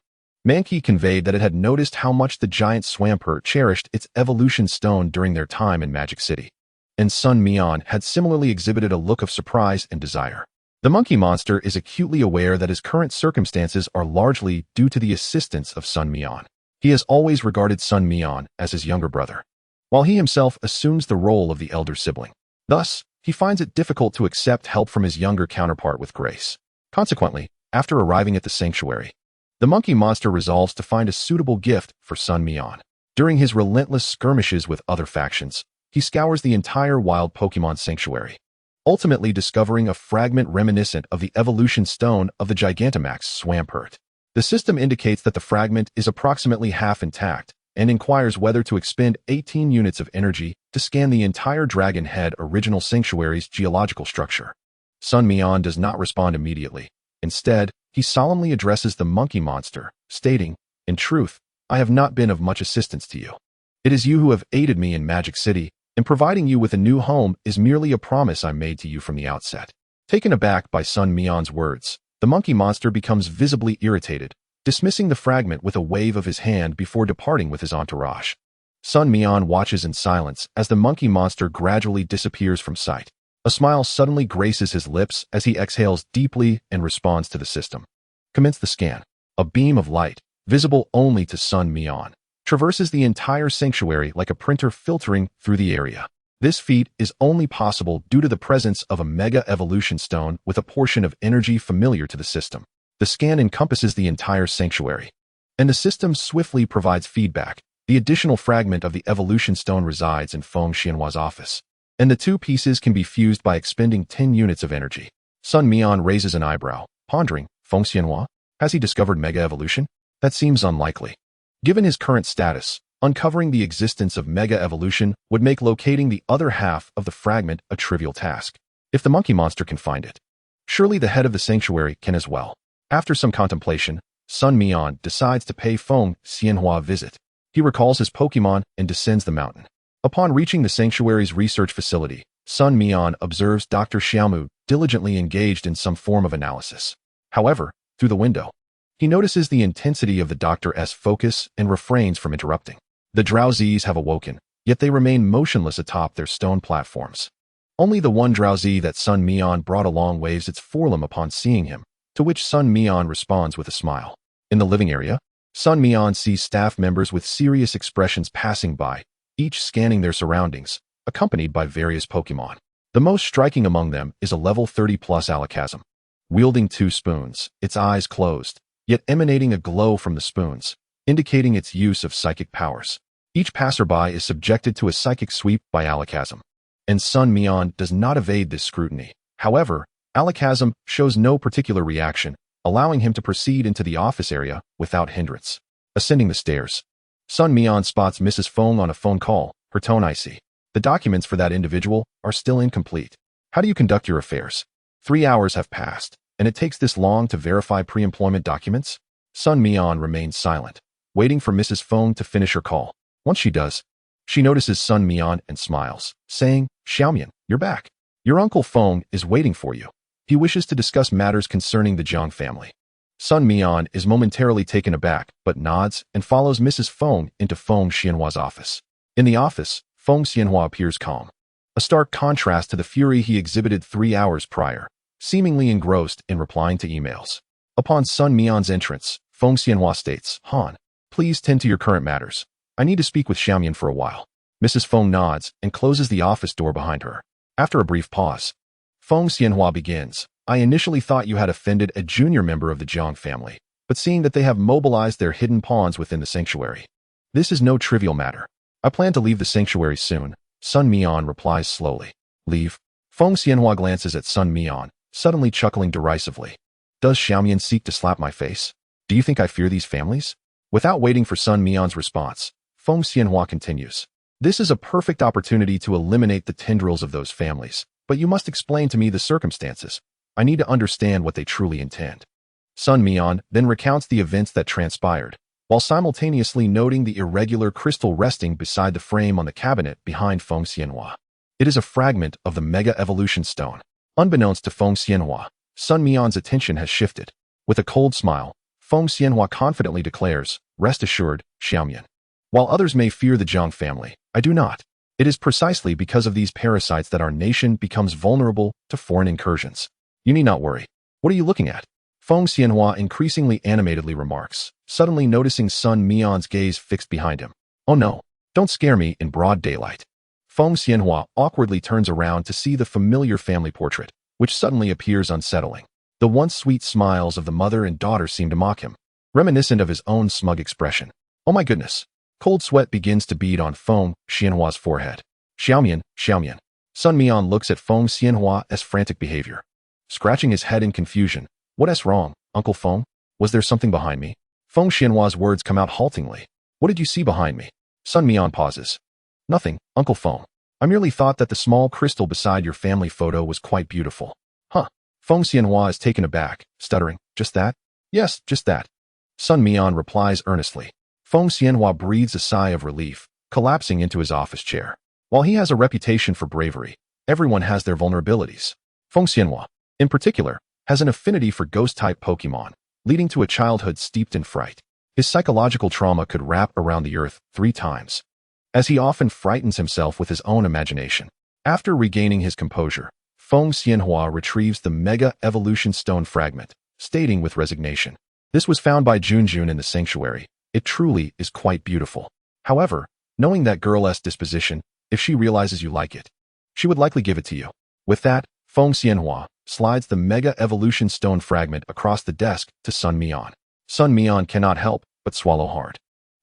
Mankey conveyed that it had noticed how much the giant Swampert cherished its Evolution Stone during their time in Magic City. And Sun Mian had similarly exhibited a look of surprise and desire. The monkey monster is acutely aware that his current circumstances are largely due to the assistance of Sun Mian. He has always regarded Sun Mian as his younger brother, while he himself assumes the role of the elder sibling. Thus, he finds it difficult to accept help from his younger counterpart with grace. Consequently, after arriving at the sanctuary, the monkey monster resolves to find a suitable gift for Sun Mian. During his relentless skirmishes with other factions, he scours the entire wild Pokémon sanctuary, ultimately discovering a fragment reminiscent of the evolution stone of the Gigantamax Swampert. The system indicates that the fragment is approximately half intact, and inquires whether to expend 18 units of energy to scan the entire Dragon Head original sanctuary's geological structure. Sun Mian does not respond immediately. Instead, he solemnly addresses the monkey monster, stating, "In truth, I have not been of much assistance to you. It is you who have aided me in Magic City, and providing you with a new home is merely a promise I made to you from the outset." Taken aback by Sun Mian's words, the monkey monster becomes visibly irritated, dismissing the fragment with a wave of his hand before departing with his entourage. Sun Mian watches in silence as the monkey monster gradually disappears from sight. A smile suddenly graces his lips as he exhales deeply and responds to the system. Commence the scan. A beam of light, visible only to Sun Mian, traverses the entire sanctuary like a printer filtering through the area. This feat is only possible due to the presence of a Mega Evolution Stone with a portion of energy familiar to the system. The scan encompasses the entire sanctuary, and the system swiftly provides feedback. The additional fragment of the Evolution Stone resides in Feng Xianhua's office, and the two pieces can be fused by expending 10 units of energy. Sun Mian raises an eyebrow, pondering, Feng Xianhua? Has he discovered Mega Evolution? That seems unlikely. Given his current status, Uncovering the existence of mega evolution would make locating the other half of the fragment a trivial task. If the monkey monster can find it, surely the head of the sanctuary can as well. After some contemplation, Sun Mian decides to pay Feng Xianhua a visit. He recalls his Pokemon and descends the mountain. Upon reaching the sanctuary's research facility, Sun Mian observes Dr. Xiaomu diligently engaged in some form of analysis. However, through the window, he notices the intensity of the doctor's focus and refrains from interrupting. The drowsies have awoken, yet they remain motionless atop their stone platforms. Only the one drowsy that Sun Mian brought along waves its forelimb upon seeing him, to which Sun Mian responds with a smile. In the living area, Sun Mian sees staff members with serious expressions passing by, each scanning their surroundings, accompanied by various Pokemon. The most striking among them is a level 30+ Alakazam. Wielding 2 spoons, its eyes closed, yet emanating a glow from the spoons, indicating its use of psychic powers. Each passerby is subjected to a psychic sweep by Alakazam, and Sun Mian does not evade this scrutiny. However, Alakazam shows no particular reaction, allowing him to proceed into the office area without hindrance. Ascending the stairs, Sun Mian spots Mrs. Feng on a phone call, her tone icy. The documents for that individual are still incomplete. How do you conduct your affairs? 3 hours have passed, and it takes this long to verify pre-employment documents? Sun Mian remains silent, waiting for Mrs. Feng to finish her call. Once she does, she notices Sun Mian and smiles, saying, "Xiaomian, you're back. Your Uncle Feng is waiting for you. He wishes to discuss matters concerning the Jiang family." Sun Mian is momentarily taken aback, but nods and follows Mrs. Feng into Feng Xianhua's office. In the office, Feng Xianhua appears calm, a stark contrast to the fury he exhibited 3 hours prior, seemingly engrossed in replying to emails. Upon Sun Mian's entrance, Feng Xianhua states, "Han, please tend to your current matters. I need to speak with Xiaomian for a while." Mrs. Feng nods and closes the office door behind her. After a brief pause, Feng Xianhua begins, "I initially thought you had offended a junior member of the Jiang family, but seeing that they have mobilized their hidden pawns within the sanctuary, this is no trivial matter. I plan to leave the sanctuary soon." Sun Mian replies slowly. "Leave?" Feng Xianhua glances at Sun Mian, suddenly chuckling derisively. "Does Xiaomian seek to slap my face? Do you think I fear these families?" Without waiting for Sun Mian's response, Feng Xianhua continues, "This is a perfect opportunity to eliminate the tendrils of those families, but you must explain to me the circumstances. I need to understand what they truly intend." Sun Mian then recounts the events that transpired, while simultaneously noting the irregular crystal resting beside the frame on the cabinet behind Feng Xianhua. It is a fragment of the Mega Evolution Stone. Unbeknownst to Feng Xianhua, Sun Mian's attention has shifted. With a cold smile, Feng Xianhua confidently declares, "Rest assured, Xiaomian. While others may fear the Jiang family, I do not. It is precisely because of these parasites that our nation becomes vulnerable to foreign incursions. You need not worry. What are you looking at?" Feng Xianhua increasingly animatedly remarks, suddenly noticing Sun Mian's gaze fixed behind him. "Oh no, don't scare me in broad daylight." Feng Xianhua awkwardly turns around to see the familiar family portrait, which suddenly appears unsettling. The once sweet smiles of the mother and daughter seem to mock him, reminiscent of his own smug expression. "Oh my goodness." Cold sweat begins to bead on Feng Xianhua's forehead. "Xiaomian, Xiaomian." Sun Mian looks at Feng Xianhua's frantic behavior, scratching his head in confusion. "What's wrong, Uncle Feng? Was there something behind me?" Feng Xianhua's words come out haltingly. "What did you see behind me?" Sun Mian pauses. "Nothing, Uncle Feng. I merely thought that the small crystal beside your family photo was quite beautiful." "Huh." Feng Xianhua is taken aback, stuttering, "Just that?" "Yes, just that." Sun Mian replies earnestly. Feng Xianhua breathes a sigh of relief, collapsing into his office chair. While he has a reputation for bravery, everyone has their vulnerabilities. Feng Xianhua, in particular, has an affinity for ghost-type Pokemon, leading to a childhood steeped in fright. His psychological trauma could wrap around the earth 3 times, as he often frightens himself with his own imagination. After regaining his composure, Feng Xianhua retrieves the Mega Evolution Stone fragment, stating with resignation, "This was found by Junjun in the sanctuary. It truly is quite beautiful. However, knowing that girl's disposition, if she realizes you like it, she would likely give it to you." With that, Feng Xianhua slides the Mega Evolution Stone fragment across the desk to Sun Mian. Sun Mian cannot help but swallow hard.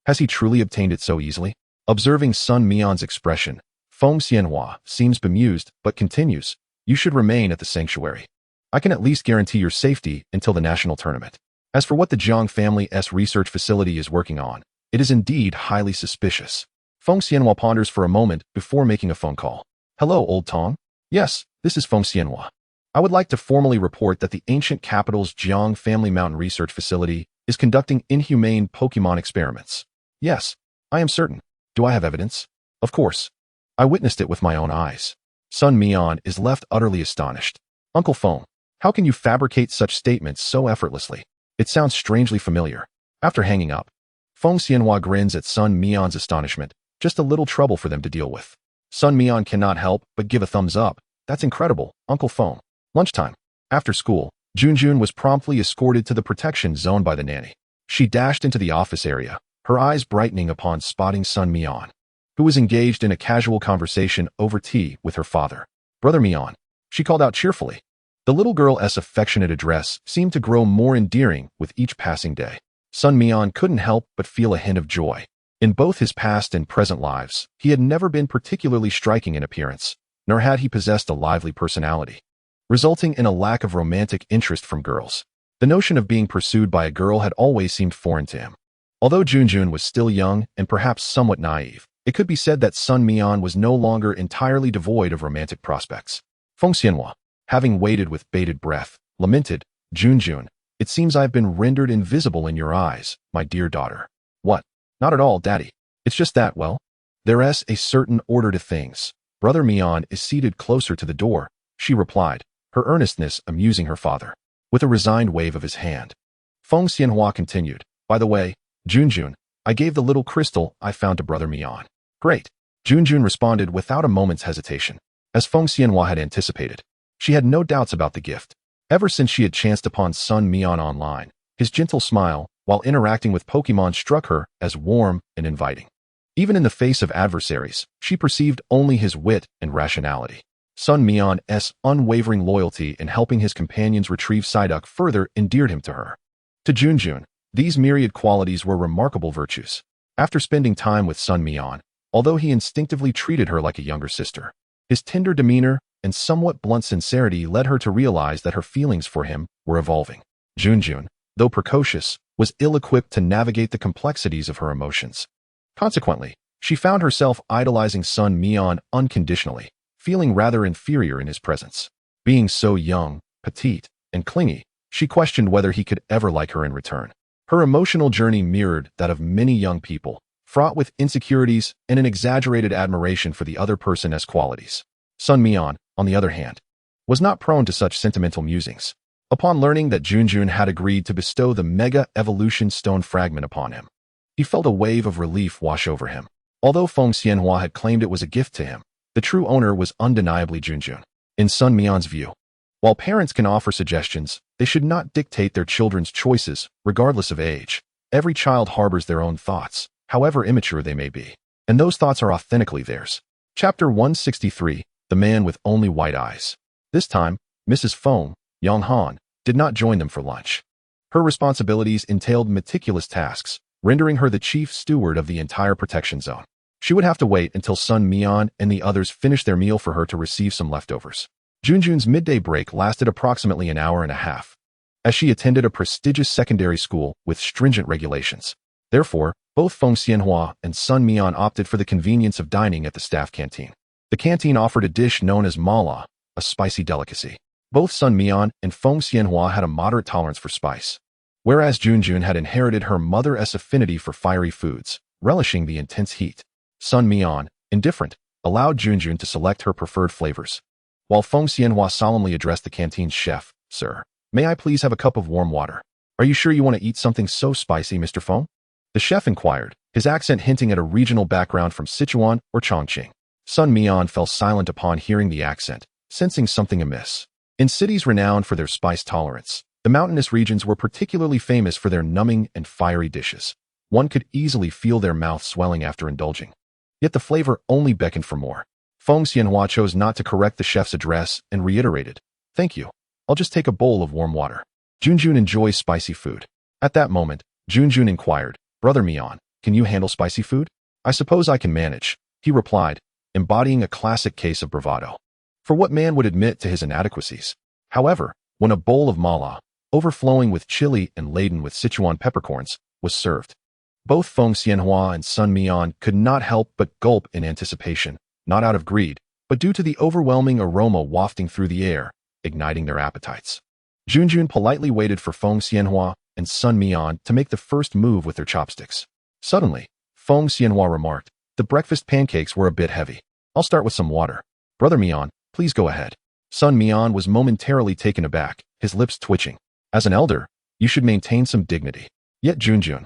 Has he truly obtained it so easily? Observing Sun Mian's expression, Feng Xianhua seems bemused but continues, "You should remain at the sanctuary. I can at least guarantee your safety until the national tournament. As for what the Jiang family's research facility is working on, It is indeed highly suspicious. Feng Xianhua ponders for a moment before making a phone call. Hello, Old Tong? Yes, this is Feng Xianhua. I would like to formally report that the ancient capital's Jiang Family Mountain Research Facility is conducting inhumane Pokemon experiments. Yes, I am certain. Do I have evidence? Of course. I witnessed it with my own eyes. Sun Mian is left utterly astonished. Uncle Feng, how can you fabricate such statements so effortlessly? It sounds strangely familiar. After hanging up, Feng Xianhua grins at Sun Mian's astonishment, just a little trouble for them to deal with. Sun Mian cannot help but give a thumbs up. That's incredible, Uncle Feng. Lunchtime. After school, Junjun was promptly escorted to the protection zone by the nanny. She dashed into the office area, her eyes brightening upon spotting Sun Mian, who was engaged in a casual conversation over tea with her father. Brother Mian, she called out cheerfully. The little girl's affectionate address seemed to grow more endearing with each passing day. Sun Mian couldn't help but feel a hint of joy. In both his past and present lives, he had never been particularly striking in appearance, nor had he possessed a lively personality, resulting in a lack of romantic interest from girls. The notion of being pursued by a girl had always seemed foreign to him. Although Junjun was still young and perhaps somewhat naive, it could be said that Sun Mian was no longer entirely devoid of romantic prospects. Feng Xianhua, having waited with bated breath, lamented, Junjun, it seems I have been rendered invisible in your eyes, my dear daughter. What? Not at all, Daddy. It's just that, well, there's a certain order to things. Brother Mian is seated closer to the door, she replied, her earnestness amusing her father, with a resigned wave of his hand. Feng Xianhua continued, by the way, Junjun, I gave the little crystal I found to Brother Mian. Great. Junjun responded without a moment's hesitation. As Feng Xianhua had anticipated, she had no doubts about the gift. Ever since she had chanced upon Sun Mian online, his gentle smile, while interacting with Pokemon, struck her as warm and inviting. Even in the face of adversaries, she perceived only his wit and rationality. Sun Mian's unwavering loyalty in helping his companions retrieve Psyduck further endeared him to her. To Junjun, these myriad qualities were remarkable virtues. After spending time with Sun Mian, although he instinctively treated her like a younger sister, his tender demeanor and somewhat blunt sincerity led her to realize that her feelings for him were evolving. Junjun, though precocious, was ill-equipped to navigate the complexities of her emotions. Consequently, she found herself idolizing Sun Mian unconditionally, feeling rather inferior in his presence. Being so young, petite, and clingy, she questioned whether he could ever like her in return. Her emotional journey mirrored that of many young people, fraught with insecurities and an exaggerated admiration for the other person's qualities. Sun Mian, on the other hand, was not prone to such sentimental musings. Upon learning that Junjun had agreed to bestow the Mega Evolution Stone fragment upon him, he felt a wave of relief wash over him. Although Feng Xianhua had claimed it was a gift to him, the true owner was undeniably Junjun. In Sun Mian's view, while parents can offer suggestions, they should not dictate their children's choices, regardless of age. Every child harbors their own thoughts, however immature they may be, and those thoughts are authentically theirs. Chapter 163, The Man with Only White Eyes. This time, Mrs. Feng, Yang Han, did not join them for lunch. Her responsibilities entailed meticulous tasks, rendering her the chief steward of the entire protection zone. She would have to wait until Sun Mian and the others finished their meal for her to receive some leftovers. Junjun's midday break lasted approximately an hour and a half, as she attended a prestigious secondary school with stringent regulations. Therefore, both Feng Xianhua and Sun Mian opted for the convenience of dining at the staff canteen. The canteen offered a dish known as mala, a spicy delicacy. Both Sun Mian and Feng Xianhua had a moderate tolerance for spice, whereas Junjun had inherited her mother's affinity for fiery foods, relishing the intense heat. Sun Mian, indifferent, allowed Junjun to select her preferred flavors, while Feng Xianhua solemnly addressed the canteen's chef. Sir, may I please have a cup of warm water? Are you sure you want to eat something so spicy, Mr. Feng? The chef inquired, his accent hinting at a regional background from Sichuan or Chongqing. Sun Mian fell silent upon hearing the accent, sensing something amiss. In cities renowned for their spice tolerance, the mountainous regions were particularly famous for their numbing and fiery dishes. One could easily feel their mouth swelling after indulging. Yet the flavor only beckoned for more. Feng Xianhua chose not to correct the chef's address and reiterated, "Thank you. I'll just take a bowl of warm water." Junjun enjoys spicy food. At that moment, Junjun inquired, "Brother Mian, can you handle spicy food?" "I suppose I can manage," he replied, embodying a classic case of bravado. For what man would admit to his inadequacies? However, when a bowl of mala, overflowing with chili and laden with Sichuan peppercorns, was served, Both Feng Xianhua and Sun Mian could not help but gulp in anticipation, not out of greed, but due to the overwhelming aroma wafting through the air, igniting their appetites. Junjun politely waited for Feng Xianhua and Sun Mian to make the first move with their chopsticks. Suddenly, Feng Xianhua remarked, "The breakfast pancakes were a bit heavy. I'll start with some water. Brother Mian, please go ahead." Sun Mian was momentarily taken aback, his lips twitching. As an elder, you should maintain some dignity. Yet Junjun,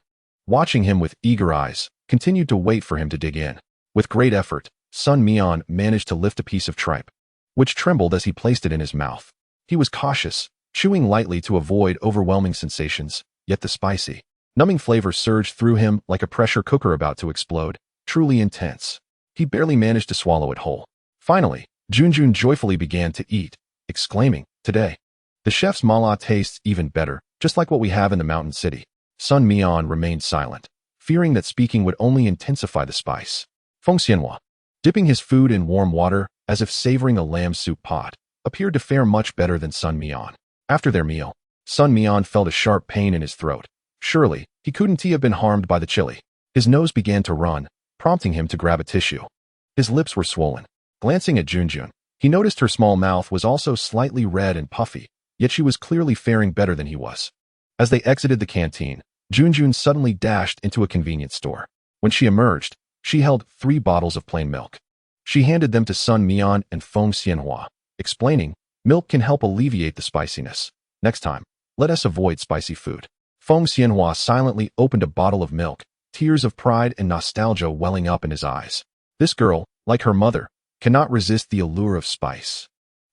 watching him with eager eyes, continued to wait for him to dig in. With great effort, Sun Mian managed to lift a piece of tripe, which trembled as he placed it in his mouth. He was cautious, chewing lightly to avoid overwhelming sensations, yet the spicy, numbing flavor surged through him like a pressure cooker about to explode, truly intense. He barely managed to swallow it whole. Finally, Junjun joyfully began to eat, exclaiming, "Today, the chef's mala tastes even better, just like what we have in the mountain city." Sun Mian remained silent, fearing that speaking would only intensify the spice. Feng Xianhua, dipping his food in warm water as if savoring a lamb soup pot, appeared to fare much better than Sun Mian. After their meal, Sun Mian felt a sharp pain in his throat. Surely, he couldn't have been harmed by the chili. His nose began to run, prompting him to grab a tissue. His lips were swollen. Glancing at Junjun, he noticed her small mouth was also slightly red and puffy, yet she was clearly faring better than he was. As they exited the canteen, Junjun suddenly dashed into a convenience store. When she emerged, she held 3 bottles of plain milk. She handed them to Sun Mian and Feng Xianhua, explaining, "Milk can help alleviate the spiciness. Next time, let us avoid spicy food." Feng Xianhua silently opened a bottle of milk, tears of pride and nostalgia welling up in his eyes. This girl, like her mother, cannot resist the allure of spice.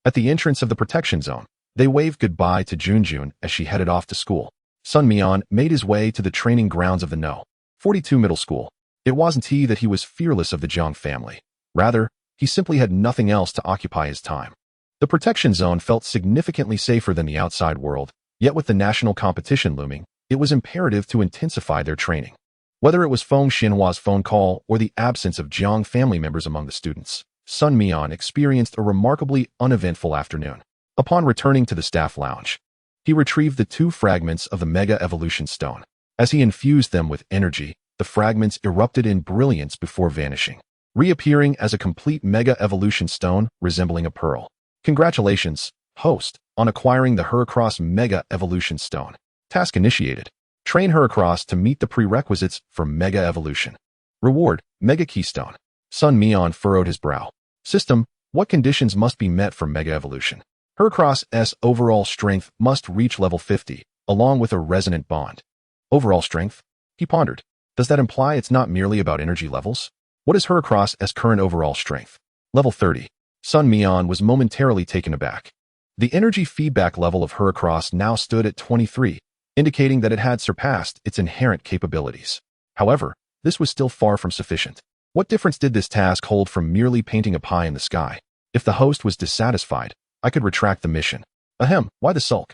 At the entrance of the protection zone, they waved goodbye to Junjun as she headed off to school. Sun Mian made his way to the training grounds of the No. 42 Middle School. It wasn't he that he was fearless of the Jiang family. Rather, he simply had nothing else to occupy his time. The protection zone felt significantly safer than the outside world, yet with the national competition looming, it was imperative to intensify their training. Whether it was Feng Xianhua's phone call or the absence of Jiang family members among the students, Sun Mian experienced a remarkably uneventful afternoon. Upon returning to the staff lounge, he retrieved the 2 fragments of the Mega Evolution Stone. As he infused them with energy, the fragments erupted in brilliance before vanishing, reappearing as a complete Mega Evolution Stone resembling a pearl. Congratulations, host, on acquiring the Heracross Mega Evolution Stone. Task initiated. Train Heracross to meet the prerequisites for Mega Evolution. Reward, Mega Keystone. Sun Mian furrowed his brow. System, what conditions must be met for Mega Evolution? Heracross's overall strength must reach level 50, along with a resonant bond. Overall strength? He pondered. Does that imply it's not merely about energy levels? What is Heracross's current overall strength? Level 30. Sun Mian was momentarily taken aback. The energy feedback level of Heracross now stood at 23, indicating that it had surpassed its inherent capabilities. However, this was still far from sufficient. What difference did this task hold from merely painting a pie in the sky? If the host was dissatisfied, I could retract the mission. Ahem, why the sulk?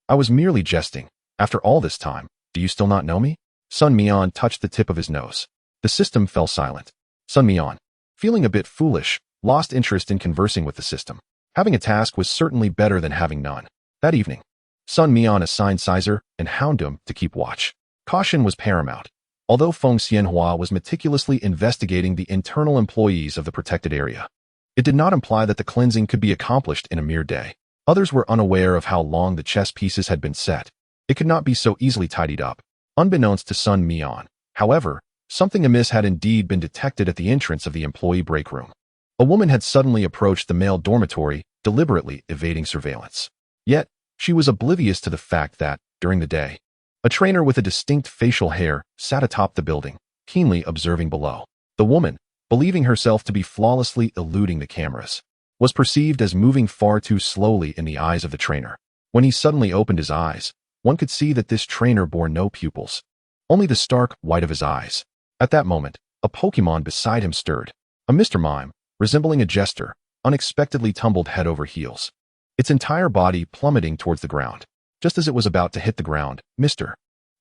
I was merely jesting. After all this time, do you still not know me? Sun Mian touched the tip of his nose. The system fell silent. Sun Mian, feeling a bit foolish, lost interest in conversing with the system. Having a task was certainly better than having none. That evening, Sun Mian assigned Sizer and Houndoom to keep watch. Caution was paramount. Although Feng Xianhua was meticulously investigating the internal employees of the protected area, it did not imply that the cleansing could be accomplished in a mere day. Others were unaware of how long the chess pieces had been set. It could not be so easily tidied up. Unbeknownst to Sun Mian, however, something amiss had indeed been detected at the entrance of the employee break room. A woman had suddenly approached the male dormitory, deliberately evading surveillance. Yet, she was oblivious to the fact that, during the day, a trainer with a distinct facial hair sat atop the building, keenly observing below. The woman, believing herself to be flawlessly eluding the cameras, was perceived as moving far too slowly in the eyes of the trainer. When he suddenly opened his eyes, one could see that this trainer bore no pupils, only the stark white of his eyes. At that moment, a Pokémon beside him stirred. A Mr. Mime, resembling a jester, unexpectedly tumbled head over heels, its entire body plummeting towards the ground. Just as it was about to hit the ground, Mr.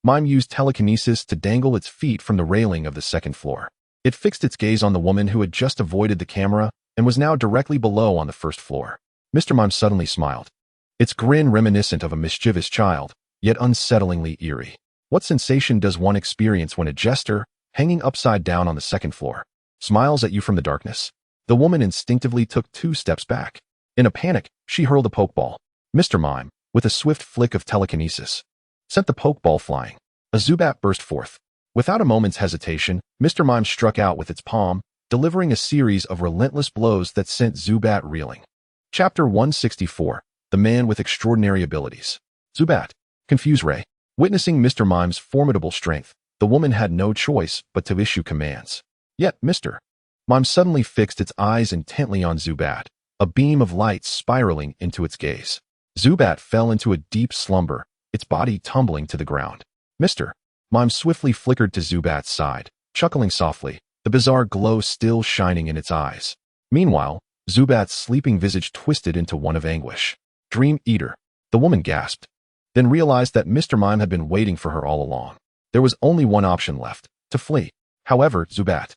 Mime used telekinesis to dangle its feet from the railing of the second floor. It fixed its gaze on the woman who had just avoided the camera and was now directly below on the first floor. Mr. Mime suddenly smiled, its grin reminiscent of a mischievous child, yet unsettlingly eerie. What sensation does one experience when a jester, hanging upside down on the second floor, smiles at you from the darkness? The woman instinctively took 2 steps back. In a panic, she hurled a pokeball. Mr. Mime, with a swift flick of telekinesis, sent the pokeball flying. A Zubat burst forth. Without a moment's hesitation, Mr. Mime struck out with its palm, delivering a series of relentless blows that sent Zubat reeling. Chapter 164. The Man with Extraordinary Abilities. Zubat. Confused Ray. Witnessing Mr. Mime's formidable strength, the woman had no choice but to issue commands. Yet Mr. Mime suddenly fixed its eyes intently on Zubat, a beam of light spiraling into its gaze. Zubat fell into a deep slumber, its body tumbling to the ground. Mr. Mime swiftly flickered to Zubat's side, chuckling softly, the bizarre glow still shining in its eyes. Meanwhile, Zubat's sleeping visage twisted into one of anguish. Dream Eater. The woman gasped, then realized that Mr. Mime had been waiting for her all along. There was only one option left, to flee. However, Zubat.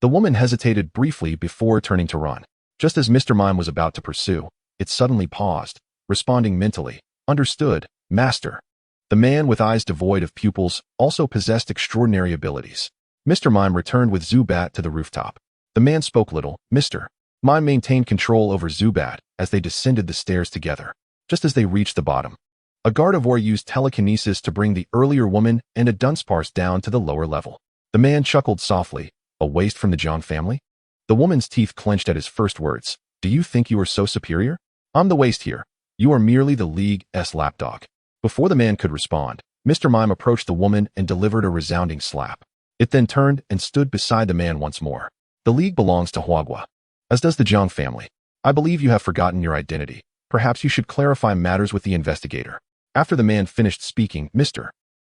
The woman hesitated briefly before turning to run. Just as Mr. Mime was about to pursue, it suddenly paused, responding mentally. Understood, Master. The man with eyes devoid of pupils also possessed extraordinary abilities. Mr. Mime returned with Zubat to the rooftop. The man spoke little. Mr. Mime maintained control over Zubat as they descended the stairs together. Just as they reached the bottom, a Gardevoir used telekinesis to bring the earlier woman and a Dunsparce down to the lower level. The man chuckled softly. A waste from the John family? The woman's teeth clenched at his first words. Do you think you are so superior? I'm the waste here. You are merely the League's lapdog. Before the man could respond, Mr. Mime approached the woman and delivered a resounding slap. It then turned and stood beside the man once more. The League belongs to Huagua, as does the Jiang family. I believe you have forgotten your identity. Perhaps you should clarify matters with the investigator. After the man finished speaking, Mr.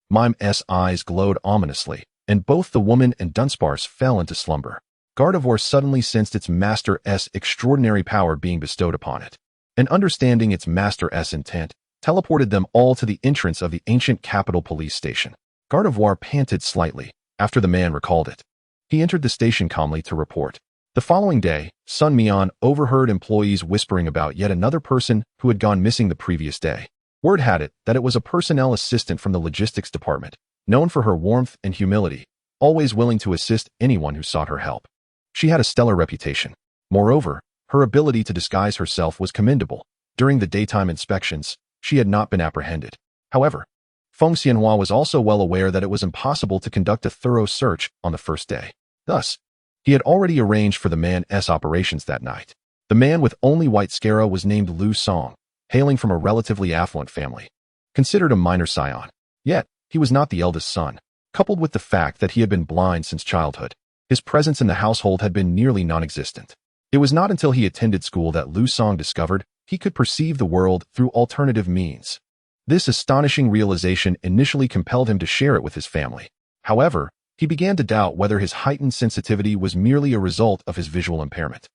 Mime's eyes glowed ominously, and both the woman and Dunsparce fell into slumber. Gardevoir suddenly sensed its master's extraordinary power being bestowed upon it, and understanding its master's intent, teleported them all to the entrance of the ancient capital police station. Gardevoir panted slightly after the man recalled it. He entered the station calmly to report. The following day, Sun Mian overheard employees whispering about yet another person who had gone missing the previous day. Word had it that it was a personnel assistant from the logistics department, known for her warmth and humility, always willing to assist anyone who sought her help. She had a stellar reputation. Moreover, her ability to disguise herself was commendable. During the daytime inspections, she had not been apprehended. However, Feng Xianhua was also well aware that it was impossible to conduct a thorough search on the first day. Thus, he had already arranged for the man's operations that night. The man with only white Spearow was named Lu Song, hailing from a relatively affluent family. Considered a minor scion, yet he was not the eldest son. Coupled with the fact that he had been blind since childhood, his presence in the household had been nearly non-existent. It was not until he attended school that Lu Song discovered he could perceive the world through alternative means. This astonishing realization initially compelled him to share it with his family. However, he began to doubt whether his heightened sensitivity was merely a result of his visual impairment.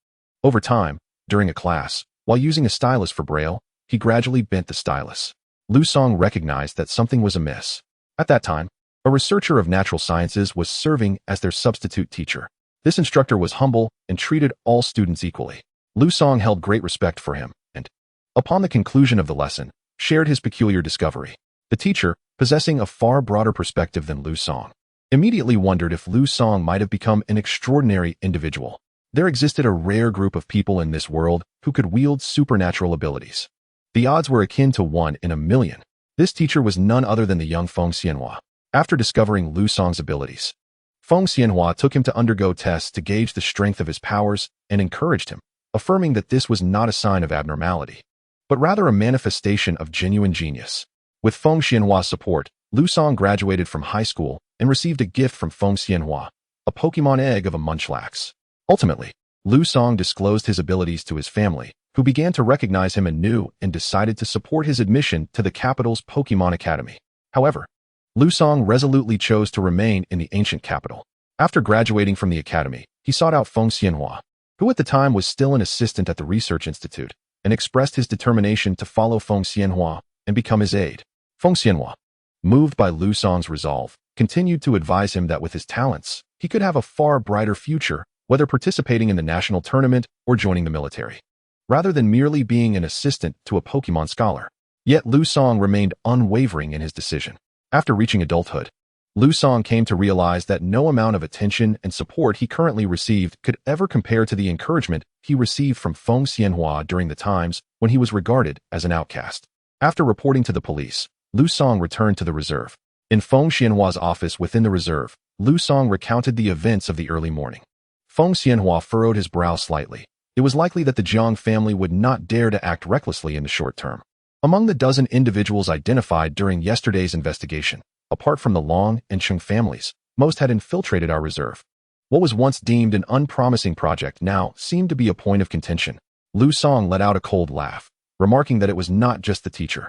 Over time, during a class, while using a stylus for Braille, he gradually bent the stylus. Lu Song recognized that something was amiss. At that time, a researcher of natural sciences was serving as their substitute teacher. This instructor was humble and treated all students equally. Lu Song held great respect for him, and, upon the conclusion of the lesson, shared his peculiar discovery. The teacher, possessing a far broader perspective than Lu Song, immediately wondered if Lu Song might have become an extraordinary individual. There existed a rare group of people in this world who could wield supernatural abilities. The odds were akin to 1 in a million. This teacher was none other than the young Feng Xianhua. After discovering Lu Song's abilities, Feng Xianhua took him to undergo tests to gauge the strength of his powers and encouraged him, affirming that this was not a sign of abnormality, but rather a manifestation of genuine genius. With Feng Xianhua's support, Lu Song graduated from high school and received a gift from Feng Xianhua, a Pokemon egg of a Munchlax. Ultimately, Lu Song disclosed his abilities to his family, who began to recognize him anew and decided to support his admission to the capital's Pokemon Academy. However, Lu Song resolutely chose to remain in the ancient capital. After graduating from the academy, he sought out Feng Xianhua, who at the time was still an assistant at the research institute, and expressed his determination to follow Feng Xianhua and become his aide. Feng Xianhua, moved by Lu Song's resolve, continued to advise him that with his talents, he could have a far brighter future, whether participating in the national tournament or joining the military, rather than merely being an assistant to a Pokemon scholar. Yet Lu Song remained unwavering in his decision. After reaching adulthood, Lu Song came to realize that no amount of attention and support he currently received could ever compare to the encouragement he received from Feng Xianhua during the times when he was regarded as an outcast. After reporting to the police, Lu Song returned to the reserve. In Feng Xianhua's office within the reserve, Lu Song recounted the events of the early morning. Feng Xianhua furrowed his brow slightly. It was likely that the Jiang family would not dare to act recklessly in the short term. Among the dozen individuals identified during yesterday's investigation, apart from the Long and Chung families, most had infiltrated our reserve. What was once deemed an unpromising project now seemed to be a point of contention. Lu Song let out a cold laugh, remarking that it was not just the teacher.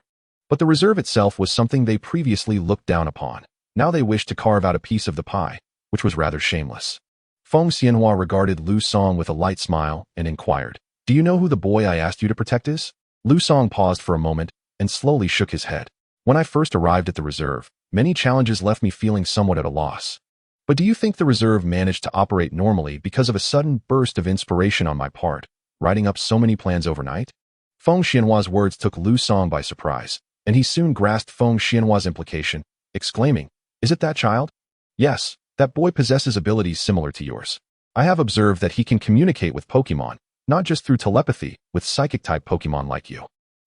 But the reserve itself was something they previously looked down upon. Now they wished to carve out a piece of the pie, which was rather shameless. Feng Xianhua regarded Lu Song with a light smile and inquired, "Do you know who the boy I asked you to protect is?" Lu Song paused for a moment and slowly shook his head. "When I first arrived at the reserve, many challenges left me feeling somewhat at a loss. But do you think the reserve managed to operate normally because of a sudden burst of inspiration on my part, writing up so many plans overnight?" Feng Xianhua's words took Lu Song by surprise, and he soon grasped Feng Xianhua's implication, exclaiming, "Is it that child?" "Yes, that boy possesses abilities similar to yours. I have observed that he can communicate with Pokémon, not just through telepathy with psychic-type Pokémon like you.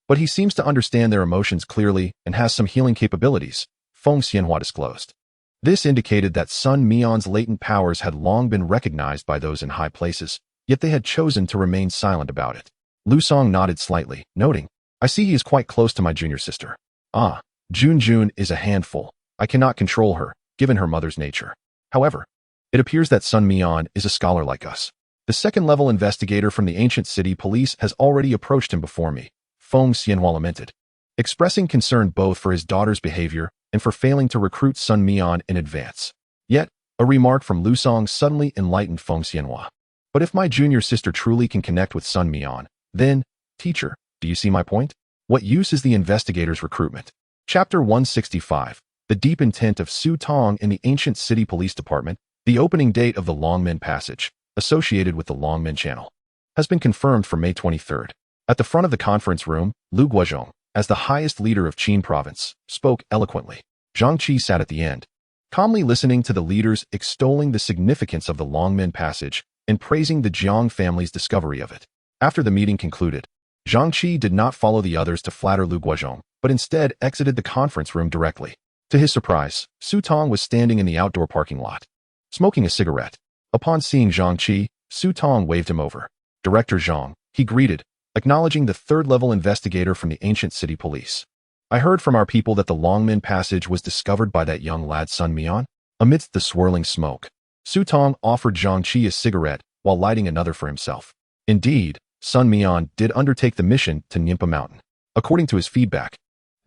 But he seems to understand their emotions clearly and has some healing capabilities," Feng Xianhua disclosed. This indicated that Sun Mian's latent powers had long been recognized by those in high places, yet they had chosen to remain silent about it. Lu Song nodded slightly, noting, "I see he is quite close to my junior sister. Ah, Jun is a handful. I cannot control her, given her mother's nature. However, it appears that Sun Mian is a scholar like us. The second-level investigator from the ancient city police has already approached him before me," Feng Xianhua lamented, expressing concern both for his daughter's behavior and for failing to recruit Sun Mian in advance. Yet, a remark from Lu Song suddenly enlightened Feng Xianhua. "But if my junior sister truly can connect with Sun Mian, then, teacher, do you see my point? What use is the investigator's recruitment?" Chapter 165. The Deep Intent of Su Tong in the Ancient City Police Department. The opening date of the Longmen Passage, associated with the Longmen Channel, has been confirmed for May 23rd. At the front of the conference room, Lu Guozhong, as the highest leader of Qin Province, spoke eloquently. Zhang Qi sat at the end, calmly listening to the leaders extolling the significance of the Longmen Passage and praising the Jiang family's discovery of it. After the meeting concluded, Zhang Qi did not follow the others to flatter Lu Guozhong, but instead exited the conference room directly. To his surprise, Su Tong was standing in the outdoor parking lot, smoking a cigarette. Upon seeing Zhang Qi, Su Tong waved him over. "Director Zhang," he greeted, acknowledging the third-level investigator from the ancient city police. "I heard from our people that the Longmen Passage was discovered by that young lad Sun Mian." Amidst the swirling smoke, Su Tong offered Zhang Qi a cigarette while lighting another for himself. Indeed, Sun Mian did undertake the mission to Nyimpa Mountain. According to his feedback,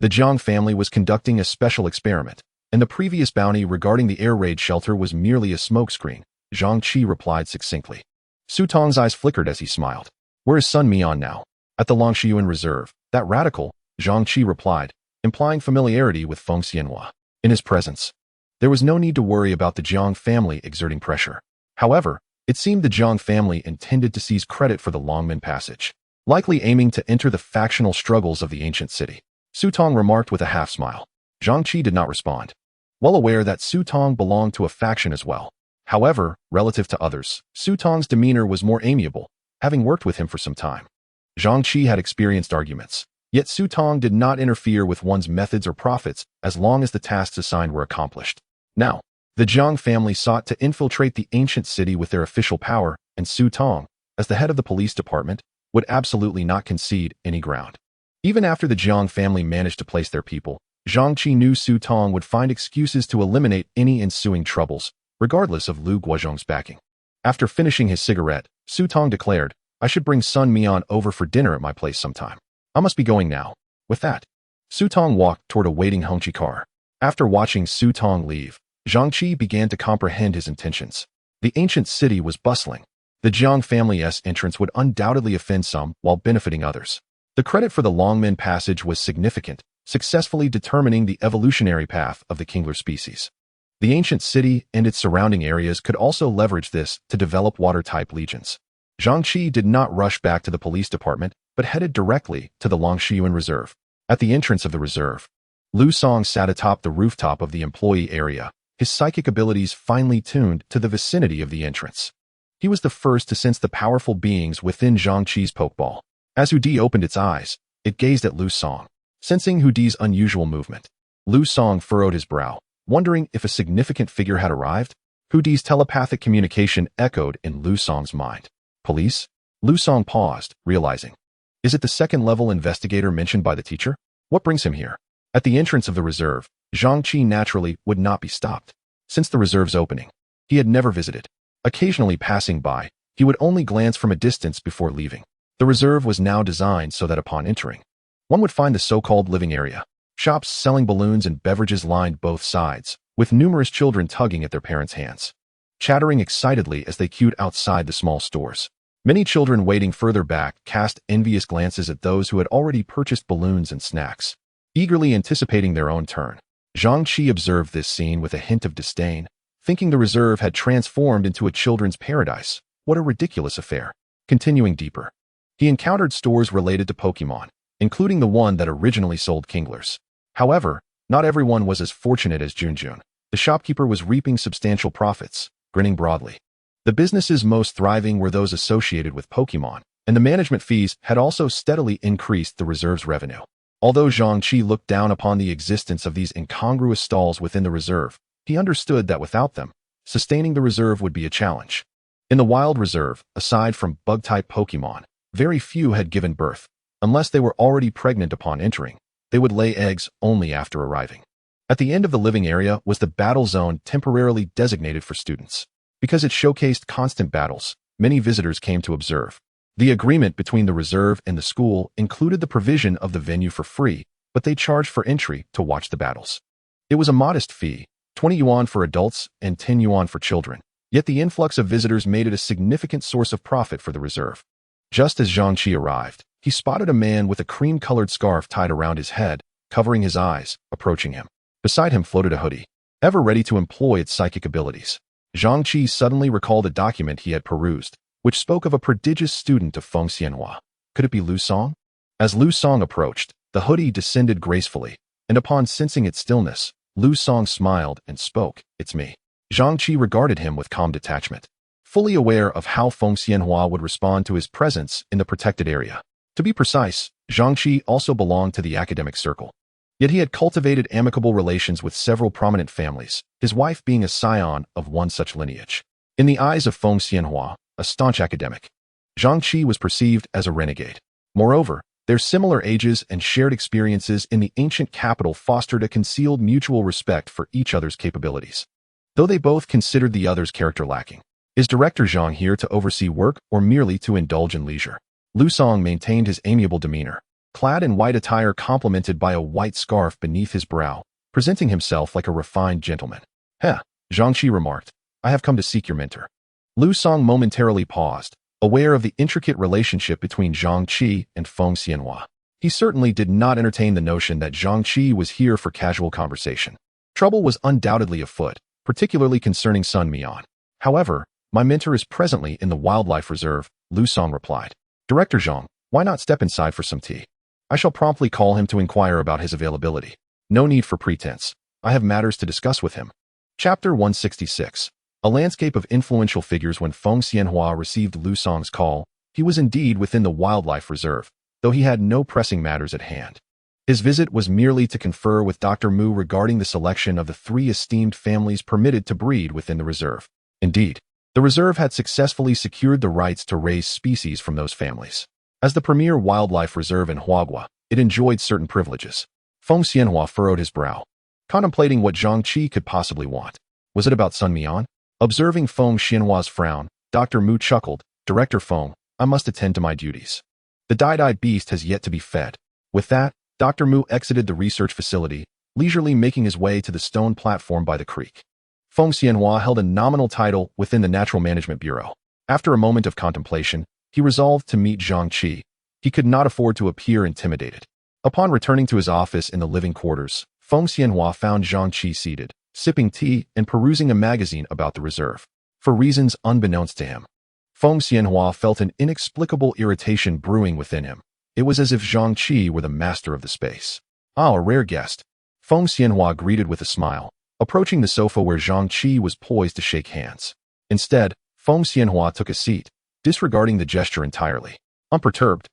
the Jiang family was conducting a special experiment, and the previous bounty regarding the air raid shelter was merely a smokescreen, Zhang Qi replied succinctly. Su Tong's eyes flickered as he smiled. "Where is Sun Mian now?" "At the Longshiuan Reserve." "That radical," Zhang Qi replied, implying familiarity with Feng Xianhua. In his presence, there was no need to worry about the Jiang family exerting pressure. However, it seemed the Jiang family intended to seize credit for the Longmen Passage, likely aiming to enter the factional struggles of the ancient city. Su Tong remarked with a half-smile. Zhang Qi did not respond, well aware that Su Tong belonged to a faction as well. However, relative to others, Su Tong's demeanor was more amiable, having worked with him for some time. Zhang Qi had experienced arguments, yet Su Tong did not interfere with one's methods or profits as long as the tasks assigned were accomplished. Now, the Jiang family sought to infiltrate the ancient city with their official power, and Su Tong, as the head of the police department, would absolutely not concede any ground. Even after the Jiang family managed to place their people, Zhang Qi knew Su Tong would find excuses to eliminate any ensuing troubles, regardless of Lu Guozhong's backing. After finishing his cigarette, Su Tong declared, "I should bring Sun Mian over for dinner at my place sometime. I must be going now." With that, Su Tong walked toward a waiting Hongqi car. After watching Su Tong leave, Zhang Qi began to comprehend his intentions. The ancient city was bustling. The Jiang family's entrance would undoubtedly offend some while benefiting others. The credit for the Longmen Passage was significant, successfully determining the evolutionary path of the Kingler species. The ancient city and its surrounding areas could also leverage this to develop water-type legions. Zhang Qi did not rush back to the police department, but headed directly to the Longshiuan Reserve. At the entrance of the reserve, Lu Song sat atop the rooftop of the employee area, his psychic abilities finely tuned to the vicinity of the entrance. He was the first to sense the powerful beings within Zhang Qi's Pokeball. As Hudi opened its eyes, it gazed at Lu Song. Sensing Hudi's unusual movement, Lu Song furrowed his brow, wondering if a significant figure had arrived. Hudi's telepathic communication echoed in Lu Song's mind. Police? Lu Song paused, realizing. Is it the second-level investigator mentioned by the teacher? What brings him here? At the entrance of the reserve, Zhang Qi naturally would not be stopped. Since the reserve's opening, he had never visited. Occasionally passing by, he would only glance from a distance before leaving. The reserve was now designed so that upon entering, one would find the so-called living area. Shops selling balloons and beverages lined both sides, with numerous children tugging at their parents' hands, chattering excitedly as they queued outside the small stores. Many children waiting further back cast envious glances at those who had already purchased balloons and snacks, eagerly anticipating their own turn. Zhang Qi observed this scene with a hint of disdain, thinking the reserve had transformed into a children's paradise. What a ridiculous affair. Continuing deeper, he encountered stores related to Pokemon, including the one that originally sold Kinglers. However, not everyone was as fortunate as Junjun. The shopkeeper was reaping substantial profits, grinning broadly. The businesses most thriving were those associated with Pokemon, and the management fees had also steadily increased the reserve's revenue. Although Zhang Qi looked down upon the existence of these incongruous stalls within the reserve, he understood that without them, sustaining the reserve would be a challenge. In the Wild Reserve, aside from bug-type Pokemon, very few had given birth. Unless they were already pregnant upon entering, they would lay eggs only after arriving. At the end of the living area was the battle zone temporarily designated for students. Because it showcased constant battles, many visitors came to observe. The agreement between the reserve and the school included the provision of the venue for free, but they charged for entry to watch the battles. It was a modest fee, 20 yuan for adults and 10 yuan for children, yet the influx of visitors made it a significant source of profit for the reserve. Just as Zhang Qi arrived, he spotted a man with a cream-colored scarf tied around his head, covering his eyes, approaching him. Beside him floated a hoodie, ever ready to employ its psychic abilities. Zhang Qi suddenly recalled a document he had perused, which spoke of a prodigious student of Feng Xianhua. Could it be Lu Song? As Lu Song approached, the hoodie descended gracefully, and upon sensing its stillness, Lu Song smiled and spoke, "It's me." Zhang Qi regarded him with calm detachment, fully aware of how Feng Xianhua would respond to his presence in the protected area. To be precise, Zhang Qi also belonged to the academic circle. Yet he had cultivated amicable relations with several prominent families, his wife being a scion of one such lineage. In the eyes of Feng Xianhua, a staunch academic, Zhang Qi was perceived as a renegade. Moreover, their similar ages and shared experiences in the ancient capital fostered a concealed mutual respect for each other's capabilities. Though they both considered the other's character lacking. Is Director Zhang here to oversee work or merely to indulge in leisure? Lu Song maintained his amiable demeanor, clad in white attire complemented by a white scarf beneath his brow, presenting himself like a refined gentleman. Zhang Qi remarked, "I have come to seek your mentor." Lu Song momentarily paused, aware of the intricate relationship between Zhang Qi and Feng Xianhua. He certainly did not entertain the notion that Zhang Qi was here for casual conversation. Trouble was undoubtedly afoot, particularly concerning Sun Mian. However, my mentor is presently in the wildlife reserve, Lu Song replied. Director Zhang, why not step inside for some tea? I shall promptly call him to inquire about his availability. No need for pretense. I have matters to discuss with him. Chapter 166. A landscape of influential figures. When Feng Xianhua received Lu Song's call, he was indeed within the wildlife reserve, though he had no pressing matters at hand. His visit was merely to confer with Dr. Mu regarding the selection of the 3 esteemed families permitted to breed within the reserve. Indeed, the reserve had successfully secured the rights to raise species from those families. As the premier wildlife reserve in Huagua, it enjoyed certain privileges. Feng Xianhua furrowed his brow, contemplating what Zhang Qi could possibly want. Was it about Sun Mian? Observing Feng Xianhua's frown, Dr. Mu chuckled, Director Feng, I must attend to my duties. The dyed-eyed beast has yet to be fed. With that, Dr. Mu exited the research facility, leisurely making his way to the stone platform by the creek. Feng Xianhua held a nominal title within the Natural Management Bureau. After a moment of contemplation, he resolved to meet Zhang Qi. He could not afford to appear intimidated. Upon returning to his office in the living quarters, Feng Xianhua found Zhang Qi seated, sipping tea and perusing a magazine about the reserve. For reasons unbeknownst to him, Feng Xianhua felt an inexplicable irritation brewing within him. It was as if Zhang Qi were the master of the space. Ah, a rare guest. Feng Xianhua greeted with a smile, approaching the sofa where Zhang Qi was poised to shake hands. Instead, Feng Xianhua took a seat, disregarding the gesture entirely. Unperturbed,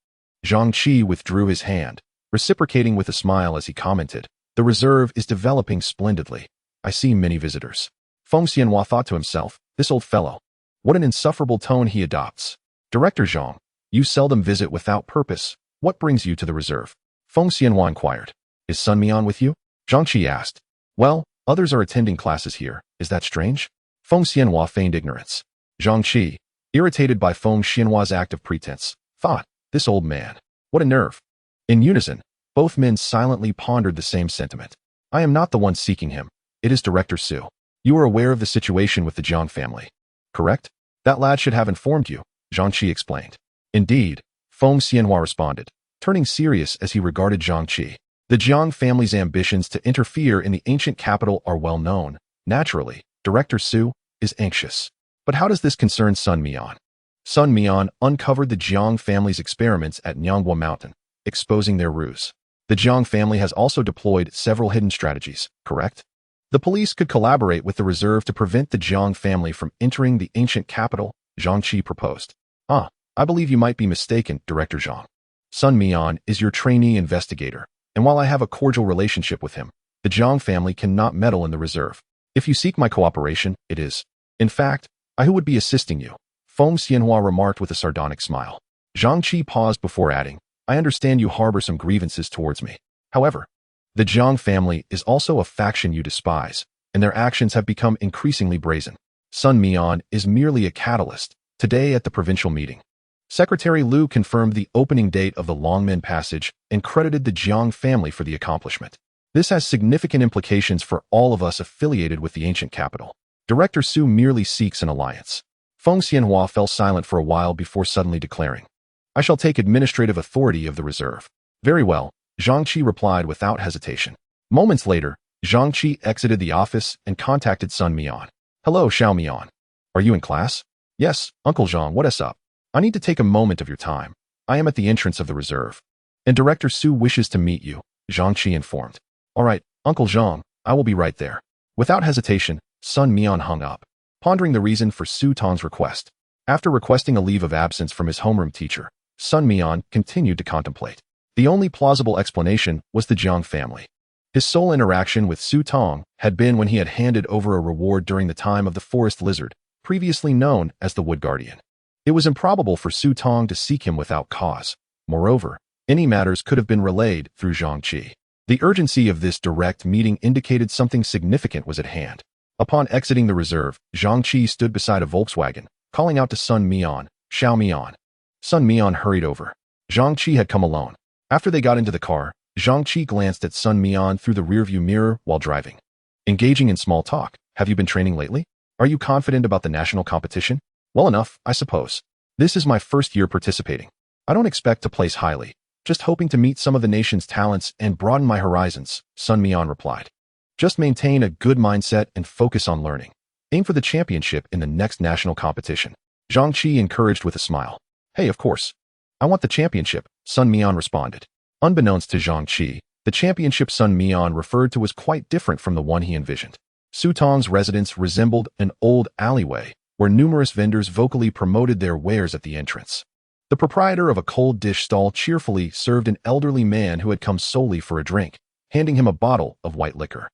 Zhang Qi withdrew his hand, reciprocating with a smile as he commented, "The reserve is developing splendidly. I see many visitors." Feng Xianhua thought to himself, "This old fellow. What an insufferable tone he adopts. Director Zhang, you seldom visit without purpose. What brings you to the reserve?" Feng Xianhua inquired. "Is Sun Mian with you?" Zhang Qi asked. "Well, others are attending classes here. Is that strange?" Feng Xianhua feigned ignorance. Zhang Qi, irritated by Feng Xianhua's act of pretense, thought, "This old man. What a nerve." In unison, both men silently pondered the same sentiment. "I am not the one seeking him. It is Director Su. You are aware of the situation with the Jiang family, correct? That lad should have informed you," Zhang Qi explained. "Indeed," Feng Xianhua responded, turning serious as he regarded Zhang Qi. "The Jiang family's ambitions to interfere in the ancient capital are well known. Naturally, Director Su is anxious. But how does this concern Sun Mian?" Sun Mian uncovered the Jiang family's experiments at Nyangwa Mountain, exposing their ruse. The Jiang family has also deployed several hidden strategies, correct? The police could collaborate with the reserve to prevent the Jiang family from entering the ancient capital, Zhang Qi proposed. I believe you might be mistaken, Director Zhang. Sun Mian is your trainee investigator, and while I have a cordial relationship with him, the Jiang family cannot meddle in the reserve. If you seek my cooperation, it is. In fact, I who would be assisting you, Feng Xianhua remarked with a sardonic smile. Zhang Qi paused before adding, "I understand you harbor some grievances towards me. However, the Jiang family is also a faction you despise, and their actions have become increasingly brazen. Sun Mian is merely a catalyst." Today at the provincial meeting, Secretary Liu confirmed the opening date of the Longmen Passage and credited the Jiang family for the accomplishment. This has significant implications for all of us affiliated with the ancient capital. Director Su merely seeks an alliance. Feng Xianhua fell silent for a while before suddenly declaring, "I shall take administrative authority of the reserve." "Very well," Zhang Qi replied without hesitation. Moments later, Zhang Qi exited the office and contacted Sun Mian. "Hello, Xiao Mian. Are you in class?" "Yes, Uncle Zhang, what is up? I need to take a moment of your time. I am at the entrance of the reserve, and Director Su wishes to meet you," Zhang Qi informed. "All right, Uncle Zhang, I will be right there." Without hesitation, Sun Mian hung up, pondering the reason for Su Tong's request. After requesting a leave of absence from his homeroom teacher, Sun Mian continued to contemplate. The only plausible explanation was the Jiang family. His sole interaction with Su Tong had been when he had handed over a reward during the time of the forest lizard, previously known as the Wood Guardian. It was improbable for Su Tong to seek him without cause. Moreover, any matters could have been relayed through Zhang Qi. The urgency of this direct meeting indicated something significant was at hand. Upon exiting the reserve, Zhang Qi stood beside a Volkswagen, calling out to Sun Mian, "Xiao Mian." Sun Mian hurried over. Zhang Qi had come alone. After they got into the car, Zhang Qi glanced at Sun Mian through the rearview mirror while driving. "Engaging in small talk. Have you been training lately? Are you confident about the national competition?" "Well enough, I suppose. This is my first year participating. I don't expect to place highly, just hoping to meet some of the nation's talents and broaden my horizons," Sun Mian replied. "Just maintain a good mindset and focus on learning. Aim for the championship in the next national competition," Zhang Qi encouraged with a smile. "Hey, of course. I want the championship," Sun Mian responded. Unbeknownst to Zhang Qi, the championship Sun Mian referred to was quite different from the one he envisioned. Su Tong's residence resembled an old alleyway, where numerous vendors vocally promoted their wares at the entrance. The proprietor of a cold dish stall cheerfully served an elderly man who had come solely for a drink, handing him a bottle of white liquor.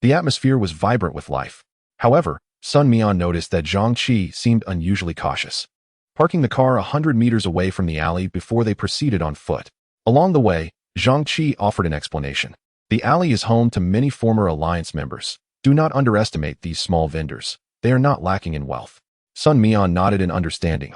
The atmosphere was vibrant with life. However, Sun Mian noticed that Zhang Qi seemed unusually cautious, parking the car 100 meters away from the alley before they proceeded on foot. Along the way, Zhang Qi offered an explanation. "The alley is home to many former alliance members. Do not underestimate these small vendors. They are not lacking in wealth." Sun Mian nodded in understanding.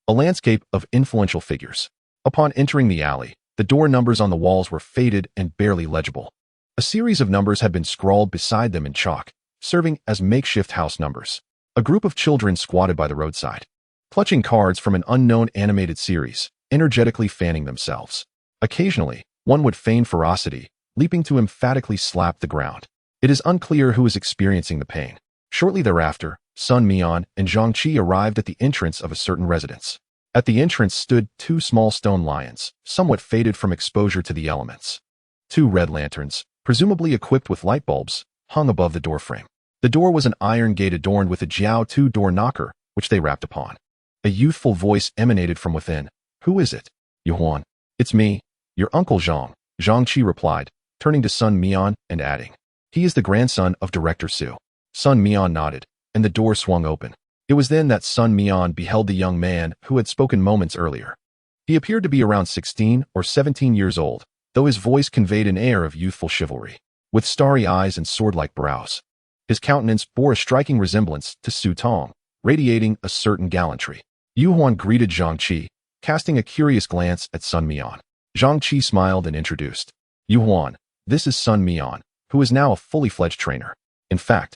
A landscape of influential figures. Upon entering the alley, the door numbers on the walls were faded and barely legible. A series of numbers had been scrawled beside them in chalk, serving as makeshift house numbers. A group of children squatted by the roadside, clutching cards from an unknown animated series, energetically fanning themselves. Occasionally, one would feign ferocity, leaping to emphatically slap the ground. It is unclear who is experiencing the pain. Shortly thereafter, Sun Mian and Zhang Qi arrived at the entrance of a certain residence. At the entrance stood two small stone lions, somewhat faded from exposure to the elements. Two red lanterns, presumably equipped with light bulbs, hung above the doorframe. The door was an iron gate adorned with a Jiao 2 door knocker, which they rapped upon. A youthful voice emanated from within. "Who is it?" "Yuhuan." "It's me, your uncle Zhang," Zhang Qi replied, turning to Sun Mian and adding, "He is the grandson of Director Su." Sun Mian nodded, and the door swung open. It was then that Sun Mian beheld the young man who had spoken moments earlier. He appeared to be around 16 or 17 years old, though his voice conveyed an air of youthful chivalry, with starry eyes and sword-like brows. His countenance bore a striking resemblance to Su Tong, radiating a certain gallantry. Yuhuan greeted Zhang Qi, casting a curious glance at Sun Mian. Zhang Qi smiled and introduced. "Yuhuan, this is Sun Mian, who is now a fully fledged trainer. In fact,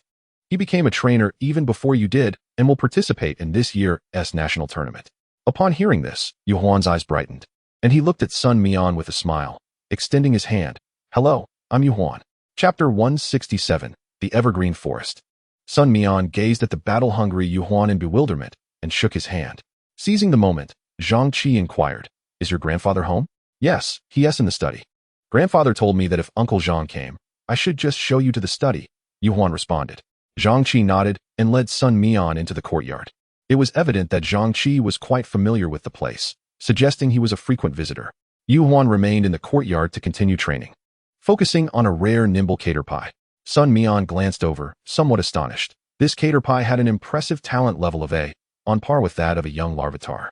he became a trainer even before you did and will participate in this year's national tournament." Upon hearing this, Yuhuan's eyes brightened, and he looked at Sun Mian with a smile, extending his hand. "Hello, I'm Yuhuan." Chapter 167, The Evergreen Forest. Sun Mian gazed at the battle-hungry Yuhuan in bewilderment and shook his hand. Seizing the moment, Zhang Qi inquired, "Is your grandfather home?" "Yes, he is in the study. Grandfather told me that if Uncle Zhang came, I should just show you to the study," Yuhuan responded. Zhang Qi nodded and led Sun Mian into the courtyard. It was evident that Zhang Qi was quite familiar with the place, suggesting he was a frequent visitor. Yuhuan remained in the courtyard to continue training. Focusing on a rare nimble caterpie, Sun Mian glanced over, somewhat astonished. This caterpie had an impressive talent level of A, on par with that of a young larvitar.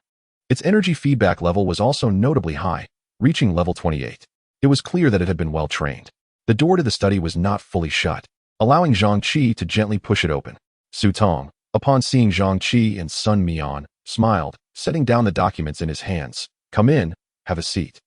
Its energy feedback level was also notably high, reaching level 28. It was clear that it had been well trained. The door to the study was not fully shut, allowing Zhang Qi to gently push it open. Su Tong, upon seeing Zhang Qi and Sun Mian, smiled, setting down the documents in his hands. "Come in, have a seat.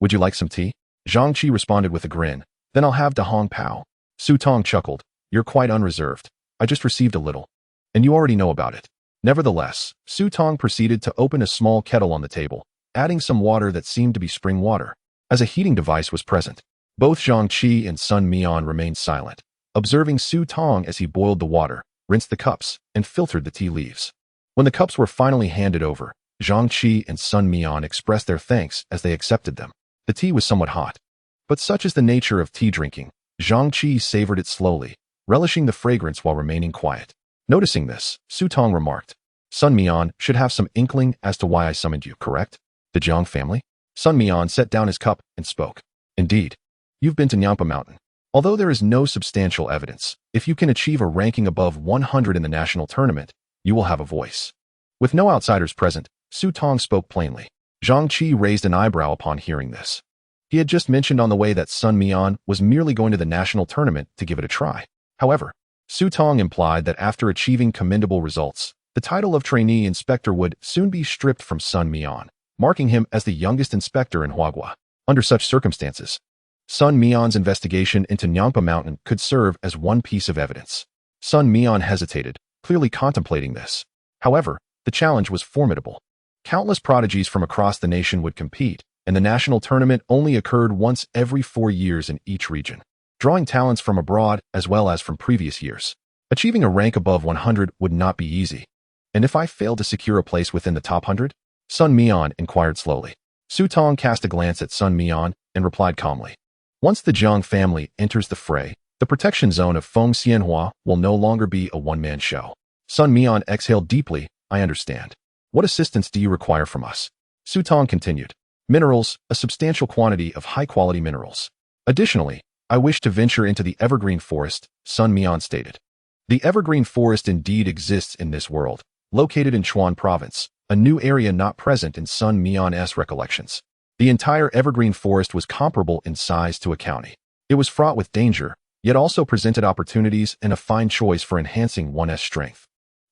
Would you like some tea?" Zhang Qi responded with a grin. "Then I'll have Da Hong Pao." Su Tong chuckled. "You're quite unreserved. I just received a little. And you already know about it." Nevertheless, Su Tong proceeded to open a small kettle on the table, adding some water that seemed to be spring water. As a heating device was present, both Zhang Qi and Sun Mian remained silent, observing Su Tong as he boiled the water, rinsed the cups, and filtered the tea leaves. When the cups were finally handed over, Zhang Qi and Sun Mian expressed their thanks as they accepted them. The tea was somewhat hot. But such is the nature of tea drinking, Zhang Qi savored it slowly, relishing the fragrance while remaining quiet. Noticing this, Su Tong remarked, "Sun Mian should have some inkling as to why I summoned you, correct? The Jiang family?" Sun Mian set down his cup and spoke. "Indeed. You've been to Nyampa Mountain. Although there is no substantial evidence, if you can achieve a ranking above 100 in the national tournament, you will have a voice." With no outsiders present, Su Tong spoke plainly. Zhang Qi raised an eyebrow upon hearing this. He had just mentioned on the way that Sun Mian was merely going to the national tournament to give it a try. However, Su Tong implied that after achieving commendable results, the title of trainee inspector would soon be stripped from Sun Mian, marking him as the youngest inspector in Huagua. Under such circumstances, Sun Mian's investigation into Nyangpa Mountain could serve as one piece of evidence. Sun Mian hesitated, clearly contemplating this. However, the challenge was formidable. Countless prodigies from across the nation would compete, and the national tournament only occurred once every 4 years in each region, drawing talents from abroad as well as from previous years. Achieving a rank above 100 would not be easy. "And if I failed to secure a place within the top 100? Sun Mian inquired slowly. Su Tong cast a glance at Sun Mian and replied calmly. "Once the Jiang family enters the fray, the protection zone of Feng Xianhua will no longer be a one-man show." Sun Mian exhaled deeply. "I understand. What assistance do you require from us?" Su Tong continued. "Minerals, a substantial quantity of high-quality minerals. Additionally, I wish to venture into the Evergreen Forest," Sun Mian stated. The Evergreen Forest indeed exists in this world, located in Chuan Province, a new area not present in Sun Mian's recollections. The entire Evergreen Forest was comparable in size to a county. It was fraught with danger, yet also presented opportunities and a fine choice for enhancing one's strength.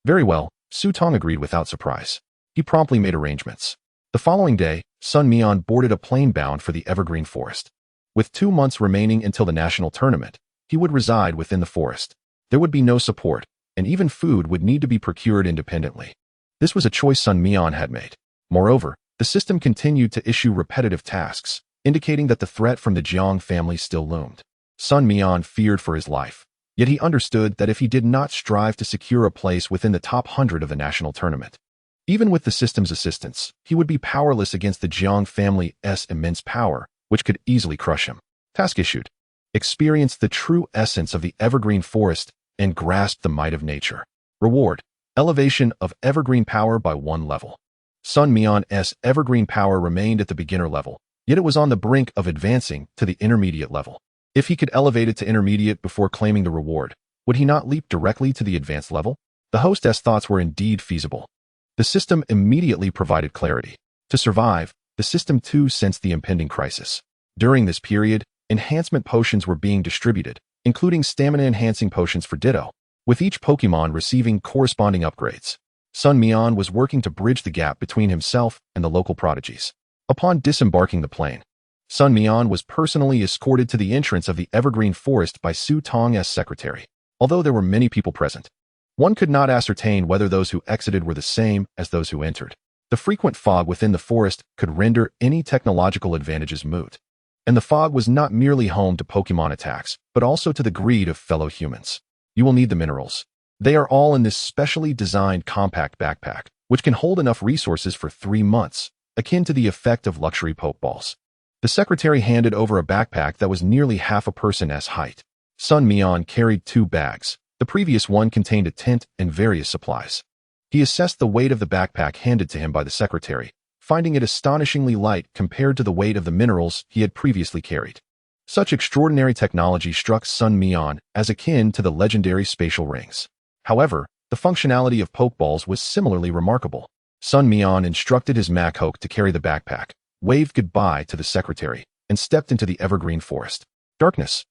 Very well, Su Tong agreed without surprise. He promptly made arrangements. The following day, Sun Mian boarded a plane bound for the Evergreen Forest. With 2 months remaining until the national tournament, he would reside within the forest. There would be no support, and even food would need to be procured independently. This was a choice Sun Mian had made. Moreover, the system continued to issue repetitive tasks, indicating that the threat from the Jiang family still loomed. Sun Mian feared for his life, yet he understood that if he did not strive to secure a place within the top 100 of the national tournament, even with the system's assistance, he would be powerless against the Jiang family's immense power, which could easily crush him. Task issued. experienced the true essence of the evergreen forest, and grasped the might of nature. Reward: elevation of evergreen power by 1 level. Sun Mian's evergreen power remained at the beginner level, yet it was on the brink of advancing to the intermediate level. If he could elevate it to intermediate before claiming the reward, would he not leap directly to the advanced level? The hostess' thoughts were indeed feasible. The system immediately provided clarity. To survive, the system too sensed the impending crisis. During this period, enhancement potions were being distributed, including stamina-enhancing potions for Ditto, with each Pokémon receiving corresponding upgrades. Sun Mian was working to bridge the gap between himself and the local prodigies. Upon disembarking the plane, Sun Mian was personally escorted to the entrance of the Evergreen Forest by Su Tong's secretary. Although there were many people present, one could not ascertain whether those who exited were the same as those who entered. The frequent fog within the forest could render any technological advantages moot. And the fog was not merely home to Pokémon attacks, but also to the greed of fellow humans. You will need the minerals. They are all in this specially designed compact backpack, which can hold enough resources for 3 months, akin to the effect of luxury Pokeballs. The secretary handed over a backpack that was nearly half a person's height. Sun Mian carried 2 bags. The previous one contained a tent and various supplies. He assessed the weight of the backpack handed to him by the secretary, finding it astonishingly light compared to the weight of the minerals he had previously carried. Such extraordinary technology struck Sun Mian as akin to the legendary spatial rings. However, the functionality of Pokeballs was similarly remarkable. Sun Mian instructed his Machoke to carry the backpack, waved goodbye to the secretary, and stepped into the evergreen forest. Darkness.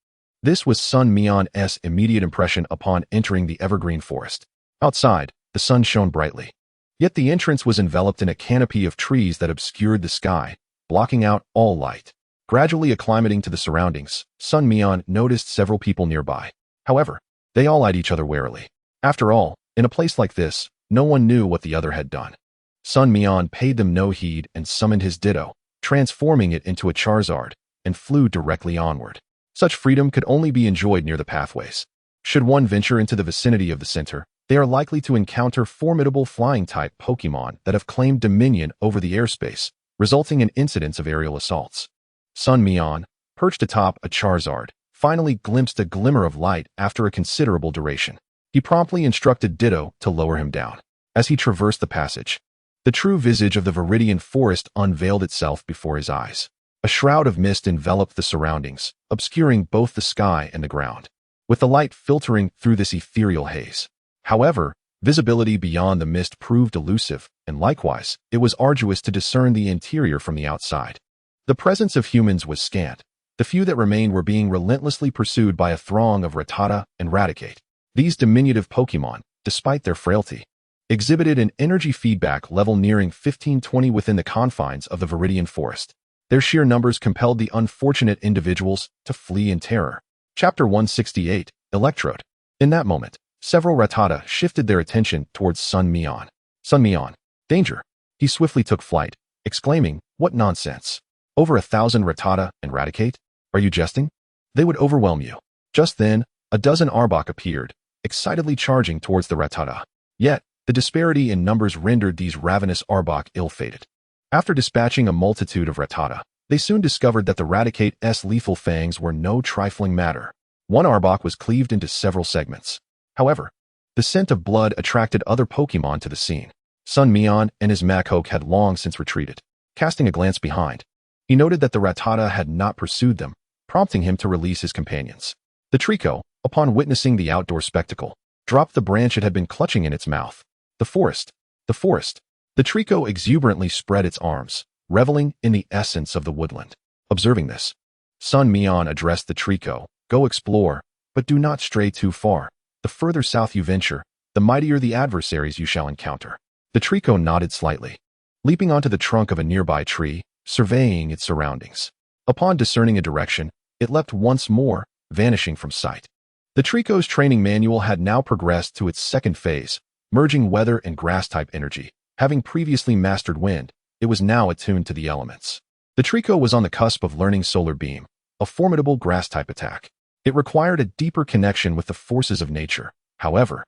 This was Sun Mian's immediate impression upon entering the evergreen forest. Outside, the sun shone brightly. Yet the entrance was enveloped in a canopy of trees that obscured the sky, blocking out all light. Gradually acclimating to the surroundings, Sun Mian noticed several people nearby. However, they all eyed each other warily. After all, in a place like this, no one knew what the other had done. Sun Mian paid them no heed and summoned his Ditto, transforming it into a Charizard, and flew directly onward. Such freedom could only be enjoyed near the pathways. Should one venture into the vicinity of the center, they are likely to encounter formidable flying-type Pokémon that have claimed dominion over the airspace, resulting in incidents of aerial assaults. Sun Mian, perched atop a Charizard, finally glimpsed a glimmer of light after a considerable duration. He promptly instructed Ditto to lower him down. As he traversed the passage, the true visage of the Viridian Forest unveiled itself before his eyes. A shroud of mist enveloped the surroundings, obscuring both the sky and the ground, with the light filtering through this ethereal haze. However, visibility beyond the mist proved elusive, and likewise, it was arduous to discern the interior from the outside. The presence of humans was scant. The few that remained were being relentlessly pursued by a throng of Rattata and Raticate. These diminutive Pokémon, despite their frailty, exhibited an energy feedback level nearing 1520 within the confines of the Viridian Forest. Their sheer numbers compelled the unfortunate individuals to flee in terror. Chapter 168, Electrode. In that moment, several Rattata shifted their attention towards Sun Mian. Sun Mian, danger! He swiftly took flight, exclaiming, "What nonsense! Over 1,000 Rattata and Raticate? Are you jesting? They would overwhelm you." Just then, a dozen Arbok appeared, excitedly charging towards the Rattata. Yet, the disparity in numbers rendered these ravenous Arbok ill-fated. After dispatching a multitude of Rattata, they soon discovered that the Raticate's lethal fangs were no trifling matter. One Arbok was cleaved into several segments. However, the scent of blood attracted other Pokémon to the scene. Sun Mian and his Machoke had long since retreated. Casting a glance behind, he noted that the Rattata had not pursued them, prompting him to release his companions. The Trico, upon witnessing the outdoor spectacle, dropped the branch it had been clutching in its mouth. The forest! The forest! The Trico exuberantly spread its arms, reveling in the essence of the woodland. Observing this, Sun Mian addressed the Trico, "Go explore, but do not stray too far. The further south you venture, the mightier the adversaries you shall encounter." The Trico nodded slightly, leaping onto the trunk of a nearby tree, surveying its surroundings. Upon discerning a direction, it leapt once more, vanishing from sight. The Trico's training manual had now progressed to its second phase, merging weather and grass-type energy. Having previously mastered wind, it was now attuned to the elements. The Trico was on the cusp of learning Solar Beam, a formidable grass-type attack. It required a deeper connection with the forces of nature. However,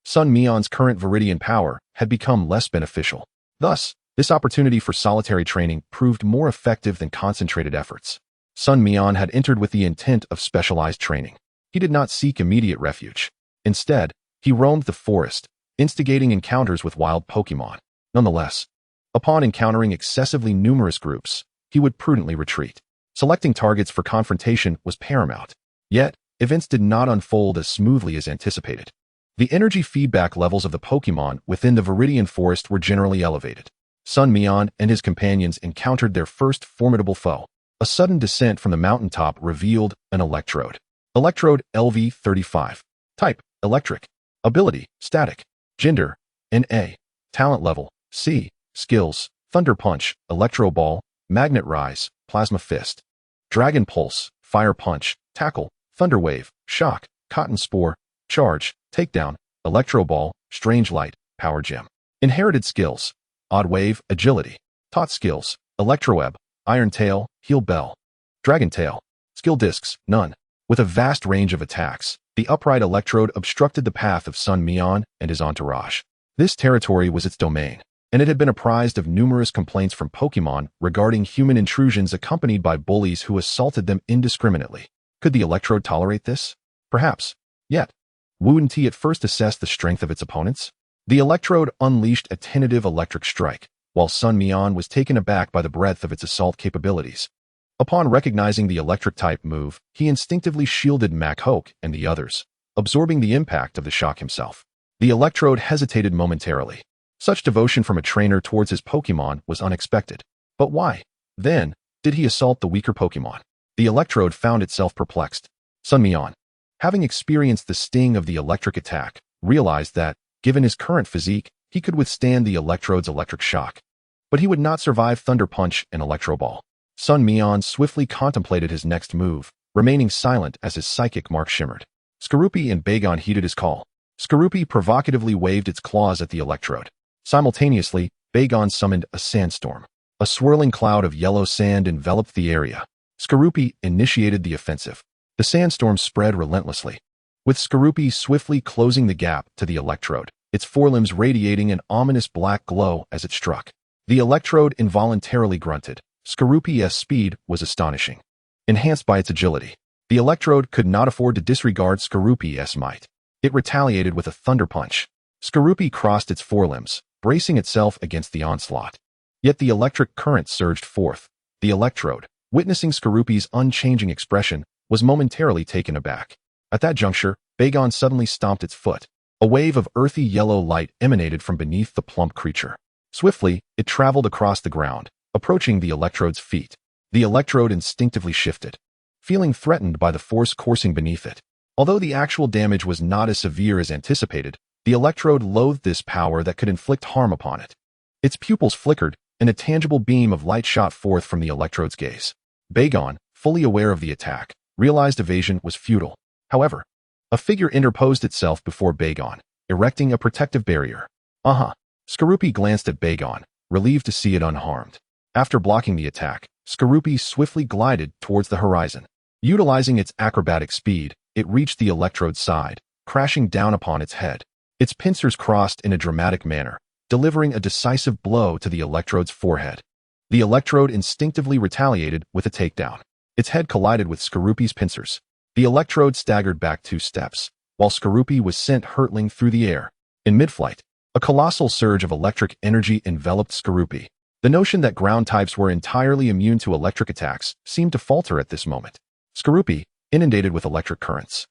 Sun Mian's current Viridian power had become less beneficial. Thus, this opportunity for solitary training proved more effective than concentrated efforts. Sun Mian had entered with the intent of specialized training. He did not seek immediate refuge. Instead, he roamed the forest, instigating encounters with wild Pokémon. Nonetheless, upon encountering excessively numerous groups, he would prudently retreat. Selecting targets for confrontation was paramount. Yet, events did not unfold as smoothly as anticipated. The energy feedback levels of the Pokémon within the Viridian Forest were generally elevated. Sun Mian and his companions encountered their first formidable foe. A sudden descent from the mountaintop revealed an Electrode. Electrode LV35. Type: Electric. Ability: Static. Gender: NA. Talent level: C. Skills: Thunder Punch, Electro Ball, Magnet Rise, Plasma Fist. Dragon Pulse, Fire Punch, Tackle, Thunder Wave, Shock, Cotton Spore, Charge, Takedown, Electro Ball, Strange Light, Power Gem. Inherited skills: Odd Wave, Agility. Taught skills: Electroweb, Iron Tail, Heal Bell. Dragon Tail. Skill discs: None. With a vast range of attacks, the upright Electrode obstructed the path of Sun Mian and his entourage. This territory was its domain, and it had been apprised of numerous complaints from Pokémon regarding human intrusions accompanied by bullies who assaulted them indiscriminately. Could the Electrode tolerate this? Perhaps. Yet, wouldn't he at first assess the strength of its opponents? The Electrode unleashed a tentative electric strike, while Sun Mian was taken aback by the breadth of its assault capabilities. Upon recognizing the electric-type move, he instinctively shielded Machoke and the others, absorbing the impact of the shock himself. The Electrode hesitated momentarily. Such devotion from a trainer towards his Pokémon was unexpected. But why, then, did he assault the weaker Pokémon? The Electrode found itself perplexed. Sun Mian, having experienced the sting of the electric attack, realized that, given his current physique, he could withstand the Electrode's electric shock. But he would not survive Thunder Punch and Electro Ball. Sun Mian swiftly contemplated his next move, remaining silent as his psychic mark shimmered. Skorupi and Bagon heeded his call. Skorupi provocatively waved its claws at the Electrode. Simultaneously, Bagon summoned a sandstorm. A swirling cloud of yellow sand enveloped the area. Skorupi initiated the offensive. The sandstorm spread relentlessly, with Skorupi swiftly closing the gap to the Electrode, its forelimbs radiating an ominous black glow as it struck. The Electrode involuntarily grunted. Skorupi's speed was astonishing, enhanced by its agility. The Electrode could not afford to disregard Skorupi's might. It retaliated with a Thunder Punch. Skorupi crossed its forelimbs, bracing itself against the onslaught. Yet the electric current surged forth. The Electrode, witnessing Skorupi's unchanging expression, was momentarily taken aback. At that juncture, Bagon suddenly stomped its foot. A wave of earthy yellow light emanated from beneath the plump creature. Swiftly, it traveled across the ground, approaching the Electrode's feet. The Electrode instinctively shifted, feeling threatened by the force coursing beneath it. Although the actual damage was not as severe as anticipated, the Electrode loathed this power that could inflict harm upon it. Its pupils flickered, and a tangible beam of light shot forth from the Electrode's gaze. Bagon, fully aware of the attack, realized evasion was futile. However, a figure interposed itself before Bagon, erecting a protective barrier. Skorupi glanced at Bagon, relieved to see it unharmed. After blocking the attack, Skorupi swiftly glided towards the horizon. Utilizing its acrobatic speed, it reached the Electrode's side, crashing down upon its head. Its pincers crossed in a dramatic manner, delivering a decisive blow to the Electrode's forehead. The Electrode instinctively retaliated with a takedown. Its head collided with Skorupi's pincers. The Electrode staggered back 2 steps, while Skorupi was sent hurtling through the air. In mid-flight, a colossal surge of electric energy enveloped Skorupi. The notion that ground types were entirely immune to electric attacks seemed to falter at this moment. Skorupi, inundated with electric currents,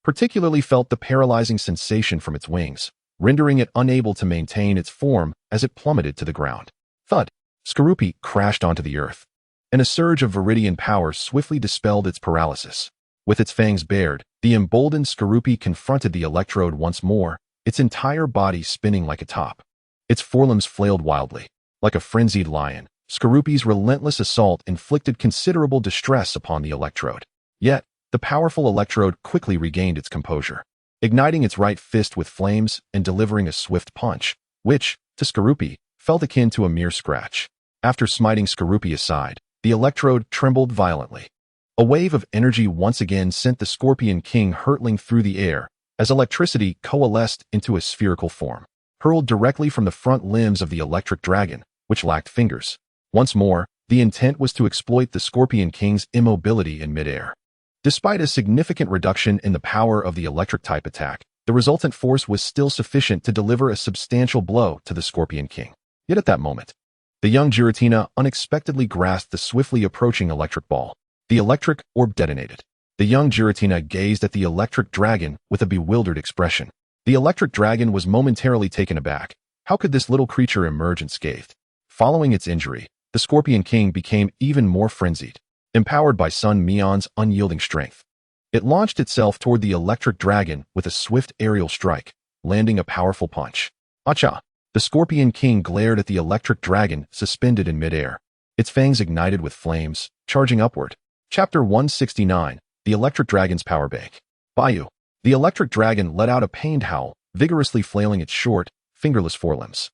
particularly felt the paralyzing sensation from its wings, rendering it unable to maintain its form as it plummeted to the ground. Thud! Skorupi crashed onto the earth, and a surge of Viridian power swiftly dispelled its paralysis. With its fangs bared, the emboldened Skorupi confronted the Electrode once more, its entire body spinning like a top. Its forelimbs flailed wildly. Like a frenzied lion, Skorupi's relentless assault inflicted considerable distress upon the Electrode. Yet, the powerful Electrode quickly regained its composure, igniting its right fist with flames and delivering a swift punch, which, to Skorupi, felt akin to a mere scratch. After smiting Skorupi aside, the Electrode trembled violently. A wave of energy once again sent the Scorpion King hurtling through the air, as electricity coalesced into a spherical form, hurled directly from the front limbs of the electric dragon, which lacked fingers. Once more, The intent was to exploit the Scorpion King's immobility in midair. Despite a significant reduction in the power of the electric-type attack, the resultant force was still sufficient to deliver a substantial blow to the Scorpion King. Yet at that moment, the young Giratina unexpectedly grasped the swiftly approaching electric ball. The electric orb detonated. The young Giratina gazed at the electric dragon with a bewildered expression. The electric dragon was momentarily taken aback. How could this little creature emerge unscathed? Following its injury, the Scorpion King became even more frenzied. Empowered by Sun Mian's unyielding strength, it launched itself toward the electric dragon with a swift aerial strike, landing a powerful punch. Acha! The Scorpion King glared at the electric dragon suspended in midair. Its fangs ignited with flames, charging upward. Chapter 169, The Electric Dragon's Power Bank. Bayou. The electric dragon let out a pained howl, vigorously flailing its short, fingerless forelimbs.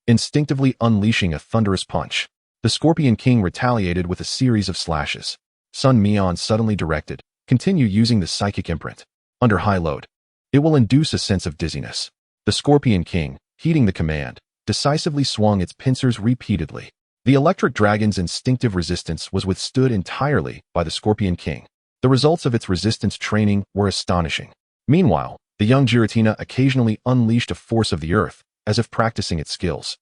Instinctively unleashing a thunderous punch, the Scorpion King retaliated with a series of slashes. Sun Mian suddenly directed, continue using the psychic imprint. Under high load, it will induce a sense of dizziness. The Scorpion King, heeding the command, decisively swung its pincers repeatedly. The electric dragon's instinctive resistance was withstood entirely by the Scorpion King. The results of its resistance training were astonishing. Meanwhile, the young Giratina occasionally unleashed a force of the earth, as if practicing its skills.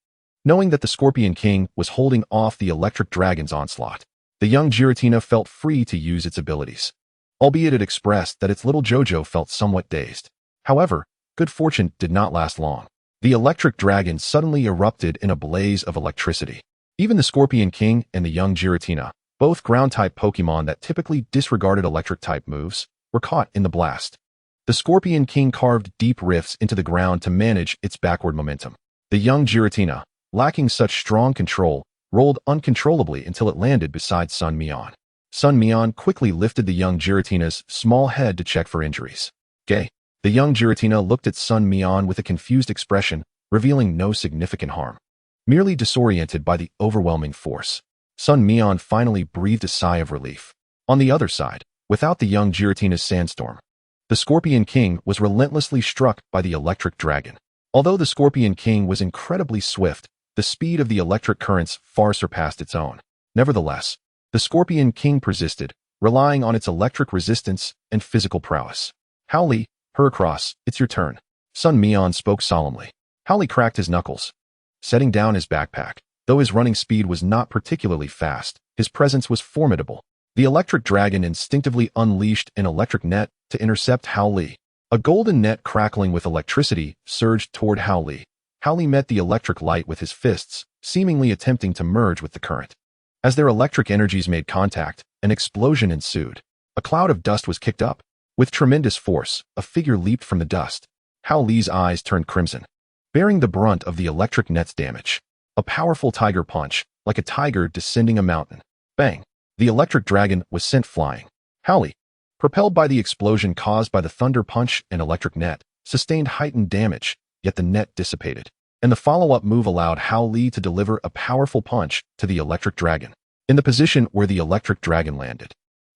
Knowing that the Scorpion King was holding off the electric dragon's onslaught, the young Giratina felt free to use its abilities. Albeit it expressed that its little Jojo felt somewhat dazed. However, good fortune did not last long. The electric dragon suddenly erupted in a blaze of electricity. Even the Scorpion King and the young Giratina, both ground-type Pokemon that typically disregarded electric-type moves, were caught in the blast. The Scorpion King carved deep rifts into the ground to manage its backward momentum. The young Giratina, lacking such strong control, rolled uncontrollably until it landed beside Sun Mian. Sun Mian quickly lifted the young Giratina's small head to check for injuries. Gay. The young Giratina looked at Sun Mian with a confused expression, revealing no significant harm. Merely disoriented by the overwhelming force, Sun Mian finally breathed a sigh of relief. On the other side, without the young Giratina's sandstorm, the Scorpion King was relentlessly struck by the electric dragon. Although the Scorpion King was incredibly swift, the speed of the electric currents far surpassed its own. Nevertheless, the Scorpion King persisted, relying on its electric resistance and physical prowess. Howley, Heracross, it's your turn. Sun Mian spoke solemnly. Howley cracked his knuckles, setting down his backpack. Though his running speed was not particularly fast, his presence was formidable. The electric dragon instinctively unleashed an electric net to intercept Howley. A golden net crackling with electricity surged toward Howley. Howley met the electric light with his fists, seemingly attempting to merge with the current. As their electric energies made contact, an explosion ensued. A cloud of dust was kicked up. With tremendous force, a figure leaped from the dust. Howley's eyes turned crimson, bearing the brunt of the electric net's damage. A powerful tiger punch, like a tiger descending a mountain. Bang! The electric dragon was sent flying. Howley, propelled by the explosion caused by the thunder punch and electric net, sustained heightened damage, yet the net dissipated. And the follow-up move allowed Howley to deliver a powerful punch to the electric dragon, in the position where the electric dragon landed.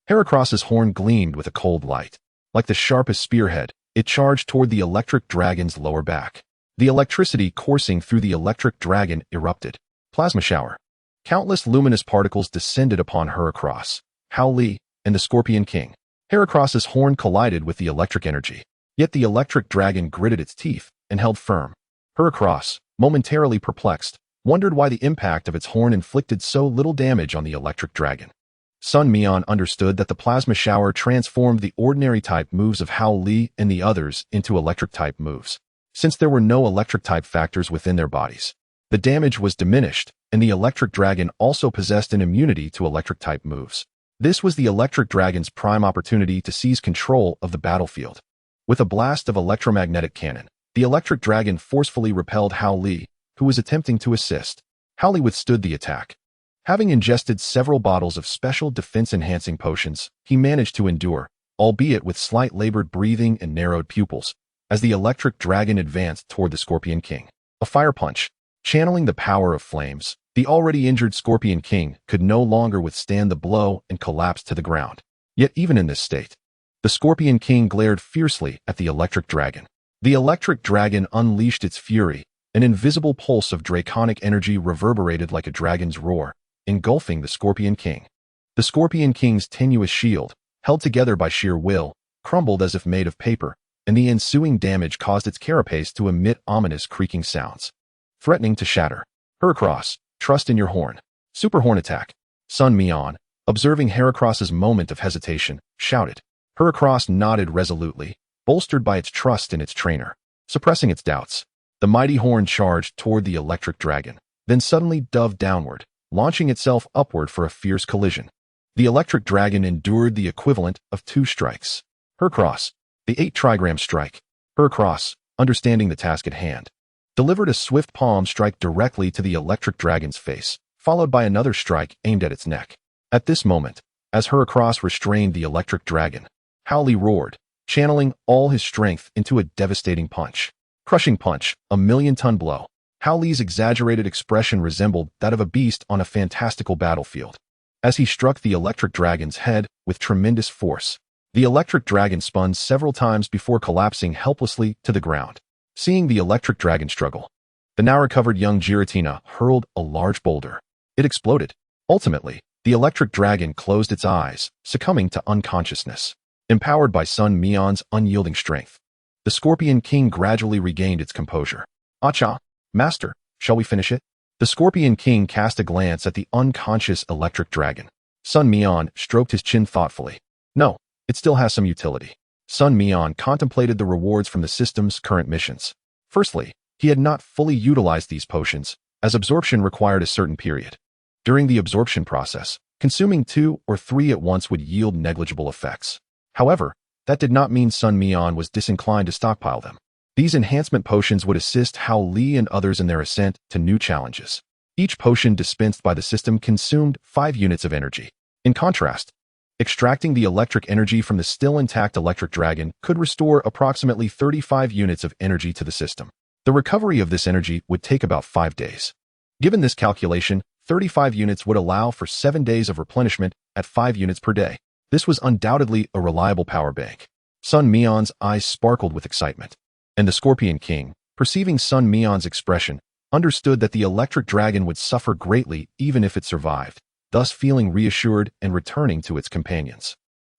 Heracross's horn gleamed with a cold light. Like the sharpest spearhead, it charged toward the electric dragon's lower back. The electricity coursing through the electric dragon erupted. Plasma shower. Countless luminous particles descended upon Heracross, Howley, and the Scorpion King. Heracross's horn collided with the electric energy. Yet the electric dragon gritted its teeth and held firm. Heracross, momentarily perplexed, wondered why the impact of its horn inflicted so little damage on the electric dragon. Sun Mian understood that the plasma shower transformed the ordinary type moves of Howley and the others into electric type moves. Since there were no electric type factors within their bodies, the damage was diminished, and the electric dragon also possessed an immunity to electric type moves. This was the electric dragon's prime opportunity to seize control of the battlefield. With a blast of electromagnetic cannon, the electric dragon forcefully repelled Howley, who was attempting to assist. Howley withstood the attack. Having ingested several bottles of special defense-enhancing potions, he managed to endure, albeit with slight labored breathing and narrowed pupils, as the electric dragon advanced toward the Scorpion King. A fire punch. Channeling the power of flames, the already injured Scorpion King could no longer withstand the blow and collapsed to the ground. Yet even in this state, the Scorpion King glared fiercely at the electric dragon. The electric dragon unleashed its fury. An invisible pulse of draconic energy reverberated like a dragon's roar, engulfing the Scorpion King. The Scorpion King's tenuous shield, held together by sheer will, crumbled as if made of paper, and the ensuing damage caused its carapace to emit ominous creaking sounds, threatening to shatter. Heracross, trust in your horn. Super Horn Attack. Sun Mian, observing Heracross's moment of hesitation, shouted. Heracross nodded resolutely, bolstered by its trust in its trainer. Suppressing its doubts, the mighty horn charged toward the electric dragon, then suddenly dove downward, launching itself upward for a fierce collision. The electric dragon endured the equivalent of 2 strikes. Heracross, the 8 trigram strike. Heracross, understanding the task at hand, delivered a swift palm strike directly to the electric dragon's face, followed by another strike aimed at its neck. At this moment, as Heracross restrained the electric dragon, Howley roared, channeling all his strength into a devastating punch. Crushing punch, a million-ton blow. Howley's exaggerated expression resembled that of a beast on a fantastical battlefield. As he struck the electric dragon's head with tremendous force, the electric dragon spun several times before collapsing helplessly to the ground. Seeing the electric dragon struggle, the now-recovered young Giratina hurled a large boulder. It exploded. Ultimately, the electric dragon closed its eyes, succumbing to unconsciousness. Empowered by Sun Mian's unyielding strength, the Scorpion King gradually regained its composure. Acha, Master, shall we finish it? The Scorpion King cast a glance at the unconscious electric dragon. Sun Mian stroked his chin thoughtfully. No, it still has some utility. Sun Mian contemplated the rewards from the system's current missions. Firstly, he had not fully utilized these potions, as absorption required a certain period. During the absorption process, consuming 2 or 3 at once would yield negligible effects. However, that did not mean Sun Mian was disinclined to stockpile them. These enhancement potions would assist Hao Li and others in their ascent to new challenges. Each potion dispensed by the system consumed 5 units of energy. In contrast, extracting the electric energy from the still intact electric dragon could restore approximately 35 units of energy to the system. The recovery of this energy would take about 5 days. Given this calculation, 35 units would allow for 7 days of replenishment at 5 units per day. This was undoubtedly a reliable power bank. Sun Mian's eyes sparkled with excitement, and the Scorpion King, perceiving Sun Mian's expression, understood that the electric dragon would suffer greatly even if it survived, thus feeling reassured and returning to its companions.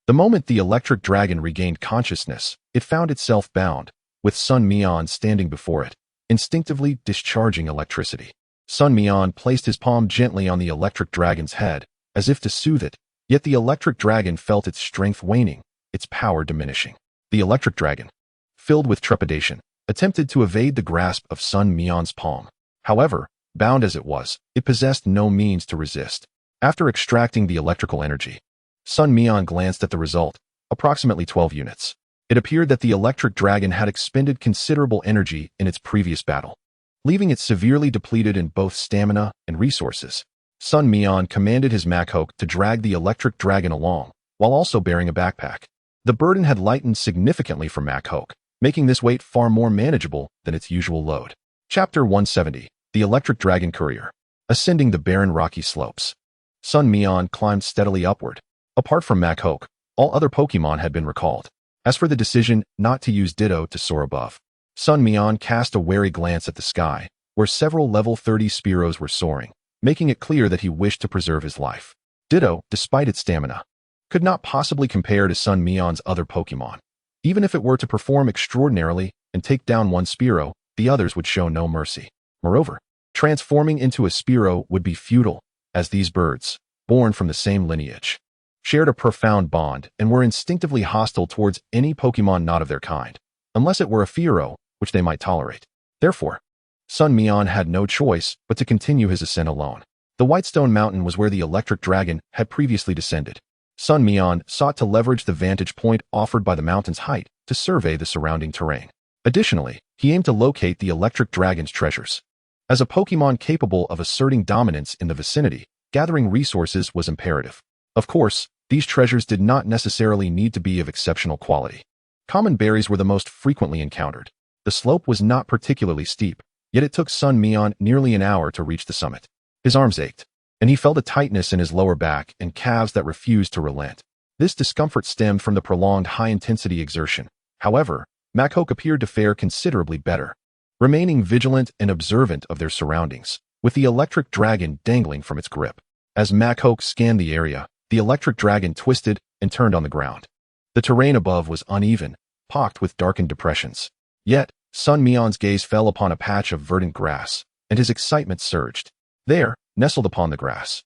The moment the electric dragon regained consciousness, it found itself bound, with Sun Mian standing before it, instinctively discharging electricity. Sun Mian placed his palm gently on the electric dragon's head, as if to soothe it, yet the electric dragon felt its strength waning, its power diminishing. The electric dragon, filled with trepidation, attempted to evade the grasp of Sun Mian's palm. However, bound as it was, it possessed no means to resist. After extracting the electrical energy, Sun Mian glanced at the result, approximately 12 units. It appeared that the electric dragon had expended considerable energy in its previous battle, leaving it severely depleted in both stamina and resources. Sun Mian commanded his Machoke to drag the electric dragon along, while also bearing a backpack. The burden had lightened significantly for Machoke, making this weight far more manageable than its usual load. Chapter 170, The Electric Dragon Courier. Ascending the barren rocky slopes, Sun Mian climbed steadily upward. Apart from Machoke, all other Pokémon had been recalled. As for the decision not to use Ditto to soar above, Sun Mian cast a wary glance at the sky, where several level 30 Spearows were soaring, making it clear that he wished to preserve his life. Ditto, despite its stamina, could not possibly compare to Sun Mian's other Pokémon. Even if it were to perform extraordinarily and take down one Spearow, the others would show no mercy. Moreover, transforming into a Spearow would be futile, as these birds, born from the same lineage, shared a profound bond and were instinctively hostile towards any Pokémon not of their kind, unless it were a Fearow, which they might tolerate. Therefore, Sun Mian had no choice but to continue his ascent alone. The Whitestone Mountain was where the electric dragon had previously descended. Sun Mian sought to leverage the vantage point offered by the mountain's height to survey the surrounding terrain. Additionally, he aimed to locate the electric dragon's treasures. As a Pokémon capable of asserting dominance in the vicinity, gathering resources was imperative. Of course, these treasures did not necessarily need to be of exceptional quality. Common berries were the most frequently encountered. The slope was not particularly steep, yet it took Sun Mian nearly an hour to reach the summit. His arms ached, and he felt a tightness in his lower back and calves that refused to relent. This discomfort stemmed from the prolonged high-intensity exertion. However, Machoke appeared to fare considerably better, remaining vigilant and observant of their surroundings, with the electric dragon dangling from its grip. As Makok scanned the area, the electric dragon twisted and turned on the ground. The terrain above was uneven, pocked with darkened depressions. Yet, Sun Mian's gaze fell upon a patch of verdant grass, and his excitement surged. There, nestled upon the grass,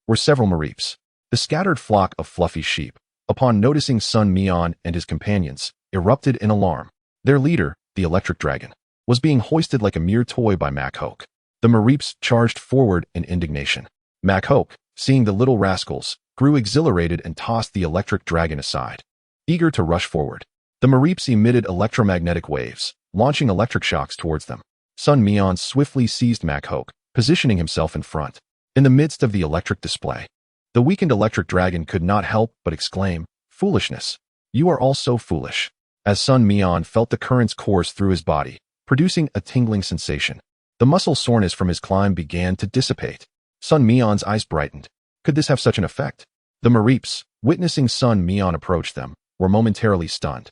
were several Mareeps, the scattered flock of fluffy sheep. Upon noticing Sun Mian and his companions, erupted in alarm. Their leader, the electric dragon, was being hoisted like a mere toy by Makok. The Mareeps charged forward in indignation. Makok, seeing the little rascals, grew exhilarated and tossed the electric dragon aside. Eager to rush forward, the Mareeps emitted electromagnetic waves, launching electric shocks towards them. Sun Mian swiftly seized Makok, positioning himself in front. In the midst of the electric display, the weakened electric dragon could not help but exclaim, "Foolishness! You are all so foolish." As Sun Mian felt the currents course through his body, producing a tingling sensation, the muscle soreness from his climb began to dissipate. Sun Mian's eyes brightened. Could this have such an effect? The Mareeps, witnessing Sun Mian approach them, were momentarily stunned.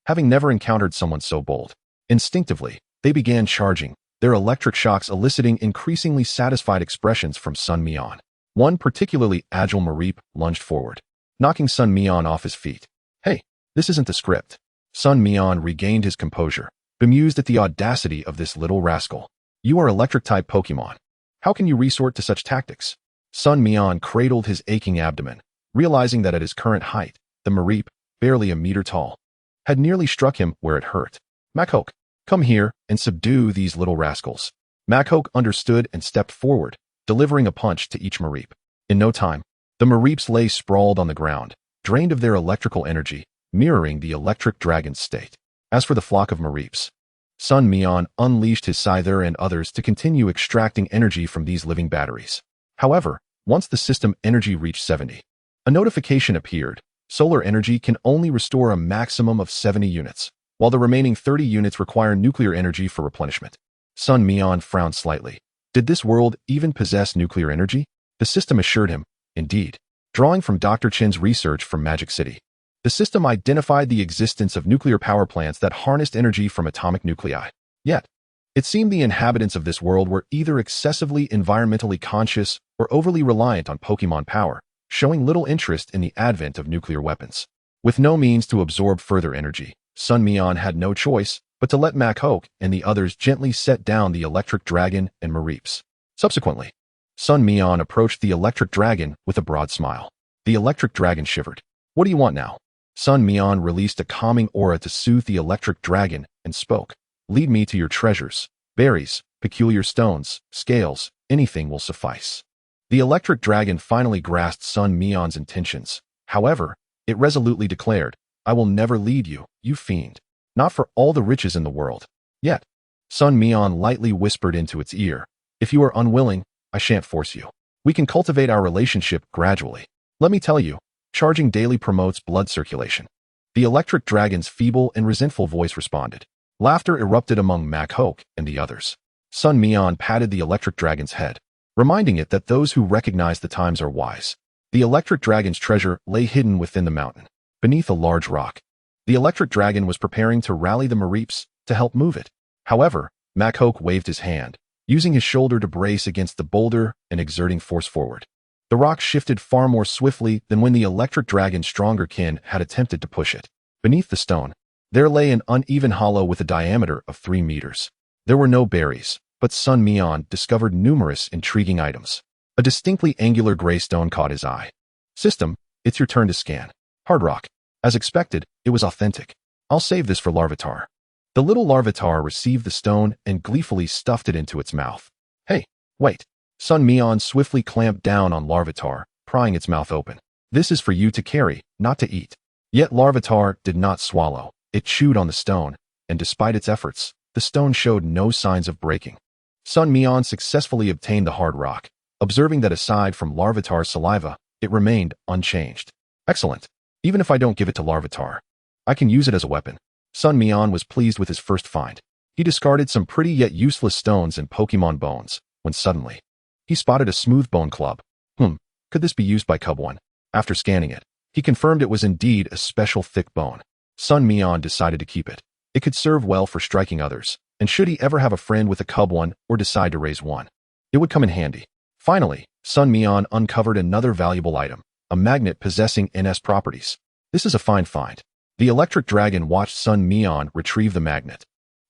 Having never encountered someone so bold, instinctively, they began charging, their electric shocks eliciting increasingly satisfied expressions from Sun Mian. One particularly agile Mareep lunged forward, knocking Sun Mian off his feet. "Hey, this isn't the script." Sun Mian regained his composure, bemused at the audacity of this little rascal. "You are electric-type Pokemon. How can you resort to such tactics?" Sun Mian cradled his aching abdomen, realizing that at his current height, the Mareep, barely a meter tall, had nearly struck him where it hurt. "Makok, come here and subdue these little rascals." Makok understood and stepped forward, delivering a punch to each Mareep. In no time, the Mareeps lay sprawled on the ground, drained of their electrical energy, mirroring the electric dragon's state. As for the flock of Mareeps, Sun Mian unleashed his Scyther and others to continue extracting energy from these living batteries. However, once the system energy reached 70, a notification appeared. Solar energy can only restore a maximum of 70 units, while the remaining 30 units require nuclear energy for replenishment. Sun Mian frowned slightly. Did this world even possess nuclear energy? The system assured him, indeed. Drawing from Dr. Chin's research from Magic City, the system identified the existence of nuclear power plants that harnessed energy from atomic nuclei. Yet, it seemed the inhabitants of this world were either excessively environmentally conscious or overly reliant on Pokemon power, showing little interest in the advent of nuclear weapons. With no means to absorb further energy, Sun Mian had no choice but to let Makok and the others gently set down the electric dragon and Mareeps. Subsequently, Sun Mian approached the electric dragon with a broad smile. The electric dragon shivered. "What do you want now?" Sun Mian released a calming aura to soothe the electric dragon and spoke. "Lead me to your treasures. Berries, peculiar stones, scales, anything will suffice." The electric dragon finally grasped Sun Mian's intentions. However, it resolutely declared, "I will never lead you, you fiend. Not for all the riches in the world." Yet, Sun Mian lightly whispered into its ear, "If you are unwilling, I shan't force you. We can cultivate our relationship gradually. Let me tell you, charging daily promotes blood circulation." The electric dragon's feeble and resentful voice responded. Laughter erupted among Makok and the others. Sun Mian patted the electric dragon's head, reminding it that those who recognize the times are wise. The electric dragon's treasure lay hidden within the mountain, beneath a large rock. The electric dragon was preparing to rally the Mareeps to help move it. However, Makok waved his hand, using his shoulder to brace against the boulder and exerting force forward. The rock shifted far more swiftly than when the electric dragon's stronger kin had attempted to push it. Beneath the stone, there lay an uneven hollow with a diameter of 3 meters. There were no berries, but Sun Mian discovered numerous intriguing items. A distinctly angular gray stone caught his eye. "System, it's your turn to scan." Hard rock. As expected, it was authentic. "I'll save this for Larvitar." The little Larvitar received the stone and gleefully stuffed it into its mouth. "Hey, wait." Sun Mian swiftly clamped down on Larvitar, prying its mouth open. "This is for you to carry, not to eat." Yet Larvitar did not swallow. It chewed on the stone, and despite its efforts, the stone showed no signs of breaking. Sun Mian successfully obtained the hard rock, observing that aside from Larvitar's saliva, it remained unchanged. "Excellent. Even if I don't give it to Larvitar, I can use it as a weapon." Sun Mian was pleased with his first find. He discarded some pretty yet useless stones and Pokemon bones, when suddenly, he spotted a smooth bone club. Could this be used by Cub 1? After scanning it, he confirmed it was indeed a special thick bone. Sun Mian decided to keep it. It could serve well for striking others, and should he ever have a friend with a Cub 1 or decide to raise one, it would come in handy. Finally, Sun Mian uncovered another valuable item, a magnet possessing NS properties. This is a fine find. The electric dragon watched Sun Mian retrieve the magnet,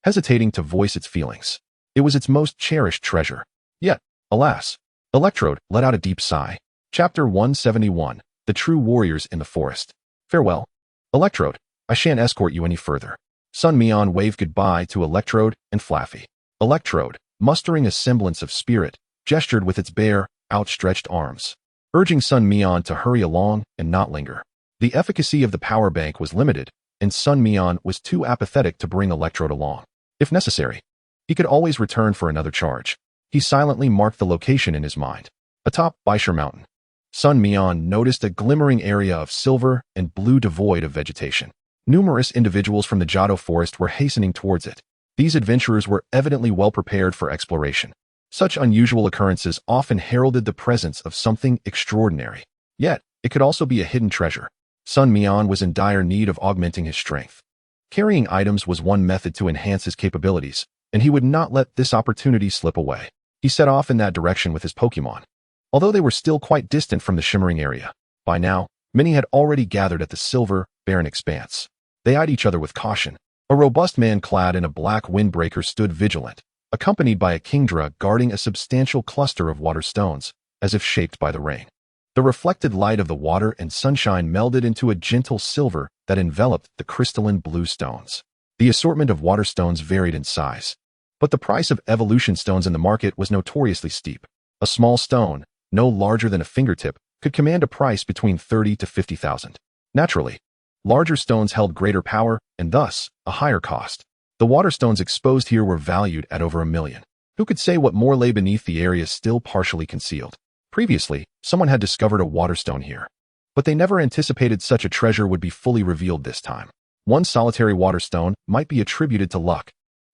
hesitating to voice its feelings. It was its most cherished treasure. Yet, alas, Electrode let out a deep sigh. Chapter 171, The True Warriors in the Forest. Farewell. Electrode, I shan't escort you any further. Sun Mian waved goodbye to Electrode and Flaffy. Electrode, mustering a semblance of spirit, gestured with its bare, outstretched arms, urging Sun Mian to hurry along and not linger. The efficacy of the power bank was limited, and Sun Mian was too apathetic to bring Electrode along. If necessary, he could always return for another charge. He silently marked the location in his mind. Atop Baisher Mountain, Sun Mian noticed a glimmering area of silver and blue devoid of vegetation. Numerous individuals from the Jado forest were hastening towards it. These adventurers were evidently well prepared for exploration. Such unusual occurrences often heralded the presence of something extraordinary. Yet, it could also be a hidden treasure. Sun Mian was in dire need of augmenting his strength. Carrying items was one method to enhance his capabilities, and he would not let this opportunity slip away. He set off in that direction with his Pokémon. Although they were still quite distant from the shimmering area, by now, many had already gathered at the silver, barren expanse. They eyed each other with caution. A robust man clad in a black windbreaker stood vigilant, accompanied by a Kingdra guarding a substantial cluster of water stones, as if shaped by the rain. The reflected light of the water and sunshine melded into a gentle silver that enveloped the crystalline blue stones. The assortment of water stones varied in size, but the price of evolution stones in the market was notoriously steep. A small stone, no larger than a fingertip, could command a price between 30 to 50,000. Naturally, larger stones held greater power and thus a higher cost. The water stones exposed here were valued at over 1 million. Who could say what more lay beneath the area still partially concealed? Previously, someone had discovered a water stone here, but they never anticipated such a treasure would be fully revealed this time. One solitary water stone might be attributed to luck,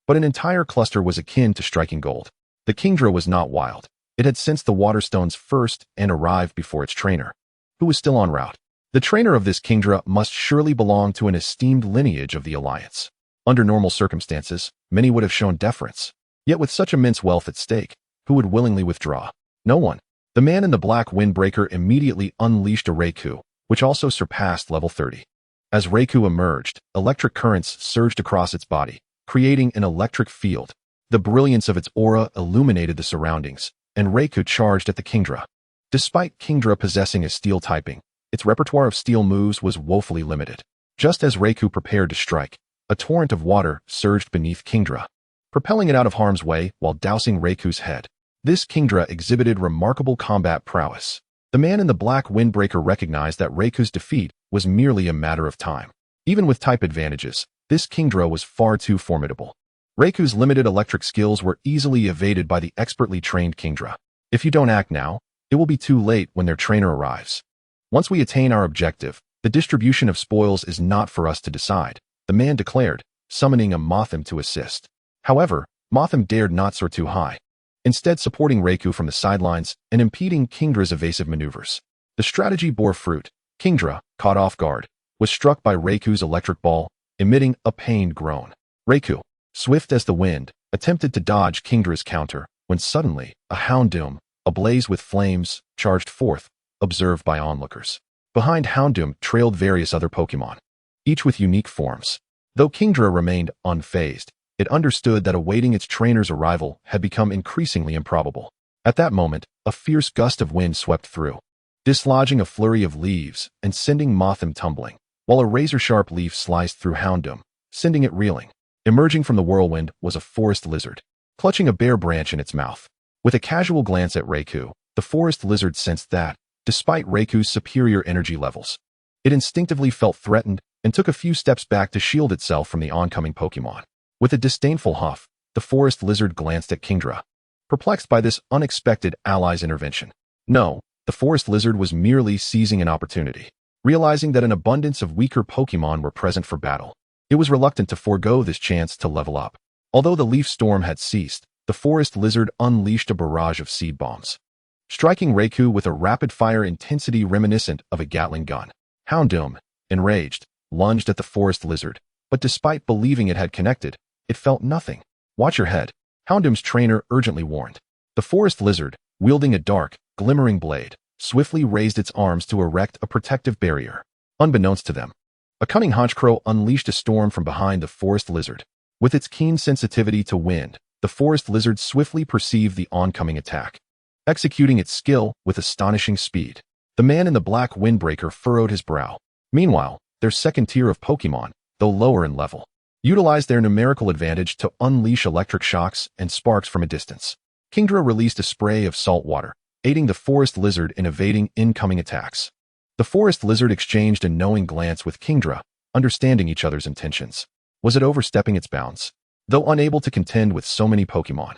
but an entire cluster was akin to striking gold. The Kingdra was not wild. It had sensed the water stones first and arrived before its trainer, who was still en route. The trainer of this Kingdra must surely belong to an esteemed lineage of the Alliance. Under normal circumstances, many would have shown deference. Yet with such immense wealth at stake, who would willingly withdraw? No one. The man in the black windbreaker immediately unleashed a Raikou, which also surpassed level 30. As Raikou emerged, electric currents surged across its body, creating an electric field. The brilliance of its aura illuminated the surroundings, and Raikou charged at the Kingdra. Despite Kingdra possessing a steel typing, its repertoire of steel moves was woefully limited. Just as Raikou prepared to strike, a torrent of water surged beneath Kingdra, propelling it out of harm's way while dousing Raikou's head. This Kingdra exhibited remarkable combat prowess. The man in the black windbreaker recognized that Raikou's defeat was merely a matter of time. Even with type advantages, this Kingdra was far too formidable. Raikou's limited electric skills were easily evaded by the expertly trained Kingdra. If you don't act now, it will be too late when their trainer arrives. Once we attain our objective, the distribution of spoils is not for us to decide, the man declared, summoning a Mothim to assist. However, Mothim dared not soar too high, instead supporting Raikou from the sidelines and impeding Kingdra's evasive maneuvers. The strategy bore fruit. Kingdra, caught off guard, was struck by Raikou's electric ball, emitting a pained groan. Raikou, swift as the wind, attempted to dodge Kingdra's counter, when suddenly, a Houndoom, ablaze with flames, charged forth, observed by onlookers. Behind Houndoom trailed various other Pokémon, each with unique forms. Though Kingdra remained unfazed, it understood that awaiting its trainer's arrival had become increasingly improbable. At that moment, a fierce gust of wind swept through, dislodging a flurry of leaves and sending Mothim tumbling, while a razor-sharp leaf sliced through Houndoom, sending it reeling. Emerging from the whirlwind was a forest lizard, clutching a bare branch in its mouth. With a casual glance at Raikou, the forest lizard sensed that, despite Raikou's superior energy levels, it instinctively felt threatened and took a few steps back to shield itself from the oncoming Pokémon. With a disdainful huff, the forest lizard glanced at Kingdra, perplexed by this unexpected ally's intervention. No, the forest lizard was merely seizing an opportunity. Realizing that an abundance of weaker Pokémon were present for battle, it was reluctant to forego this chance to level up. Although the leaf storm had ceased, the forest lizard unleashed a barrage of seed bombs, striking Raikou with a rapid-fire intensity reminiscent of a Gatling gun. Houndoom, enraged, lunged at the forest lizard, but despite believing it had connected, it felt nothing. Watch your head, Houndoom's trainer urgently warned. The forest lizard, wielding a dark, glimmering blade, swiftly raised its arms to erect a protective barrier. Unbeknownst to them, a cunning honchcrow unleashed a storm from behind the forest lizard. With its keen sensitivity to wind, the forest lizard swiftly perceived the oncoming attack, executing its skill with astonishing speed. The man in the black windbreaker furrowed his brow. Meanwhile, their second tier of Pokémon, though lower in level, utilized their numerical advantage to unleash electric shocks and sparks from a distance. Kingdra released a spray of salt water, aiding the forest lizard in evading incoming attacks. The forest lizard exchanged a knowing glance with Kingdra, understanding each other's intentions. Was it overstepping its bounds? Though unable to contend with so many Pokémon,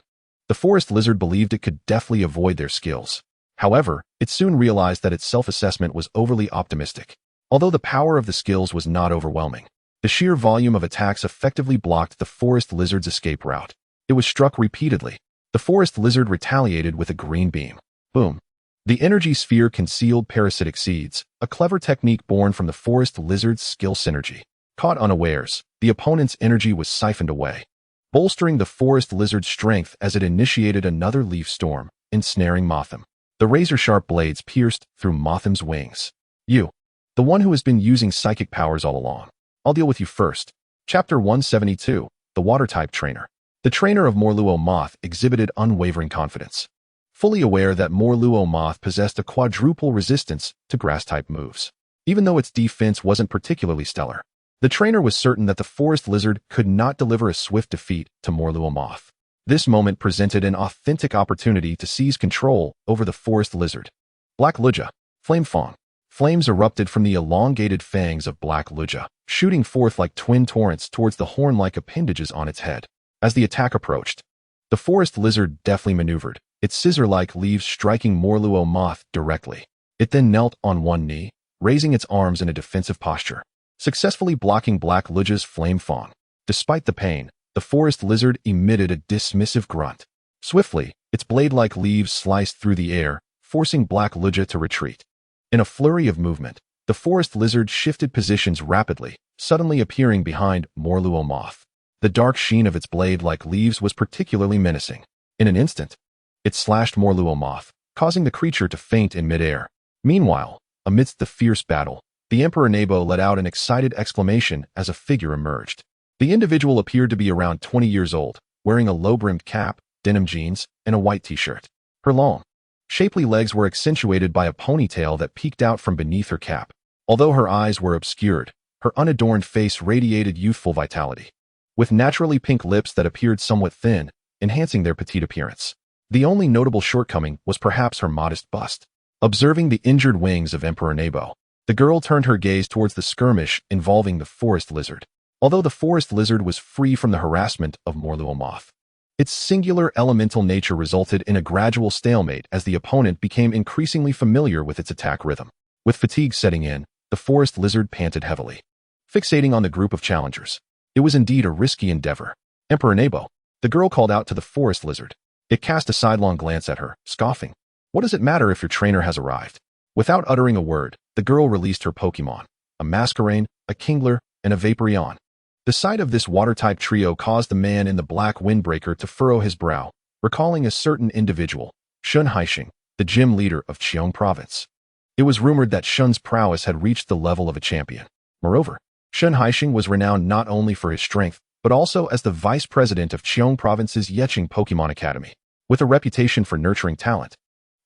the forest lizard believed it could deftly avoid their skills. However, it soon realized that its self-assessment was overly optimistic. Although the power of the skills was not overwhelming, the sheer volume of attacks effectively blocked the forest lizard's escape route. It was struck repeatedly. The forest lizard retaliated with a green beam. Boom. The energy sphere concealed parasitic seeds, a clever technique born from the forest lizard's skill synergy. Caught unawares, the opponent's energy was siphoned away, bolstering the forest lizard's strength as it initiated another leaf storm, ensnaring Mothim. The razor-sharp blades pierced through Mothim's wings. You, the one who has been using psychic powers all along. I'll deal with you first. Chapter 172, The Water-Type Trainer. The trainer of Morluo Moth exhibited unwavering confidence, fully aware that Morluo Moth possessed a quadruple resistance to grass-type moves. Even though its defense wasn't particularly stellar, the trainer was certain that the forest lizard could not deliver a swift defeat to Morluo Moth. This moment presented an authentic opportunity to seize control over the forest lizard. Black Lugia, Flame Fong. Flames erupted from the elongated fangs of Black Lugia, shooting forth like twin torrents towards the horn-like appendages on its head. As the attack approached, the forest lizard deftly maneuvered, its scissor-like leaves striking Morluo Moth directly. It then knelt on one knee, raising its arms in a defensive posture, successfully blocking Black Lugia's Flame Fong. Despite the pain, the forest lizard emitted a dismissive grunt. Swiftly, its blade-like leaves sliced through the air, forcing Black Lugia to retreat. In a flurry of movement, the forest lizard shifted positions rapidly, suddenly appearing behind Morluo Moth. The dark sheen of its blade-like leaves was particularly menacing. In an instant, it slashed Morluo Moth, causing the creature to faint in midair. Meanwhile, amidst the fierce battle, the Emperor Nebo let out an excited exclamation as a figure emerged. The individual appeared to be around 20 years old, wearing a low-brimmed cap, denim jeans, and a white t-shirt. Her long, shapely legs were accentuated by a ponytail that peeked out from beneath her cap. Although her eyes were obscured, her unadorned face radiated youthful vitality, with naturally pink lips that appeared somewhat thin, enhancing their petite appearance. The only notable shortcoming was perhaps her modest bust. Observing the injured wings of Emperor Nebo, the girl turned her gaze towards the skirmish involving the forest lizard. Although the forest lizard was free from the harassment of Morluo Moth, its singular elemental nature resulted in a gradual stalemate as the opponent became increasingly familiar with its attack rhythm. With fatigue setting in, the forest lizard panted heavily, fixating on the group of challengers. It was indeed a risky endeavor. Emperor Nebo, the girl called out to the forest lizard. It cast a sidelong glance at her, scoffing. What does it matter if your trainer has arrived? Without uttering a word, the girl released her Pokémon, a Masquerain, a Kingler, and a Vaporeon. The sight of this water-type trio caused the man in the black windbreaker to furrow his brow, recalling a certain individual, Shun Haixing, the gym leader of Qiong Province. It was rumored that Shun's prowess had reached the level of a champion. Moreover, Shun Haixing was renowned not only for his strength, but also as the vice president of Qiong Province's Yeqing Pokémon Academy. With a reputation for nurturing talent,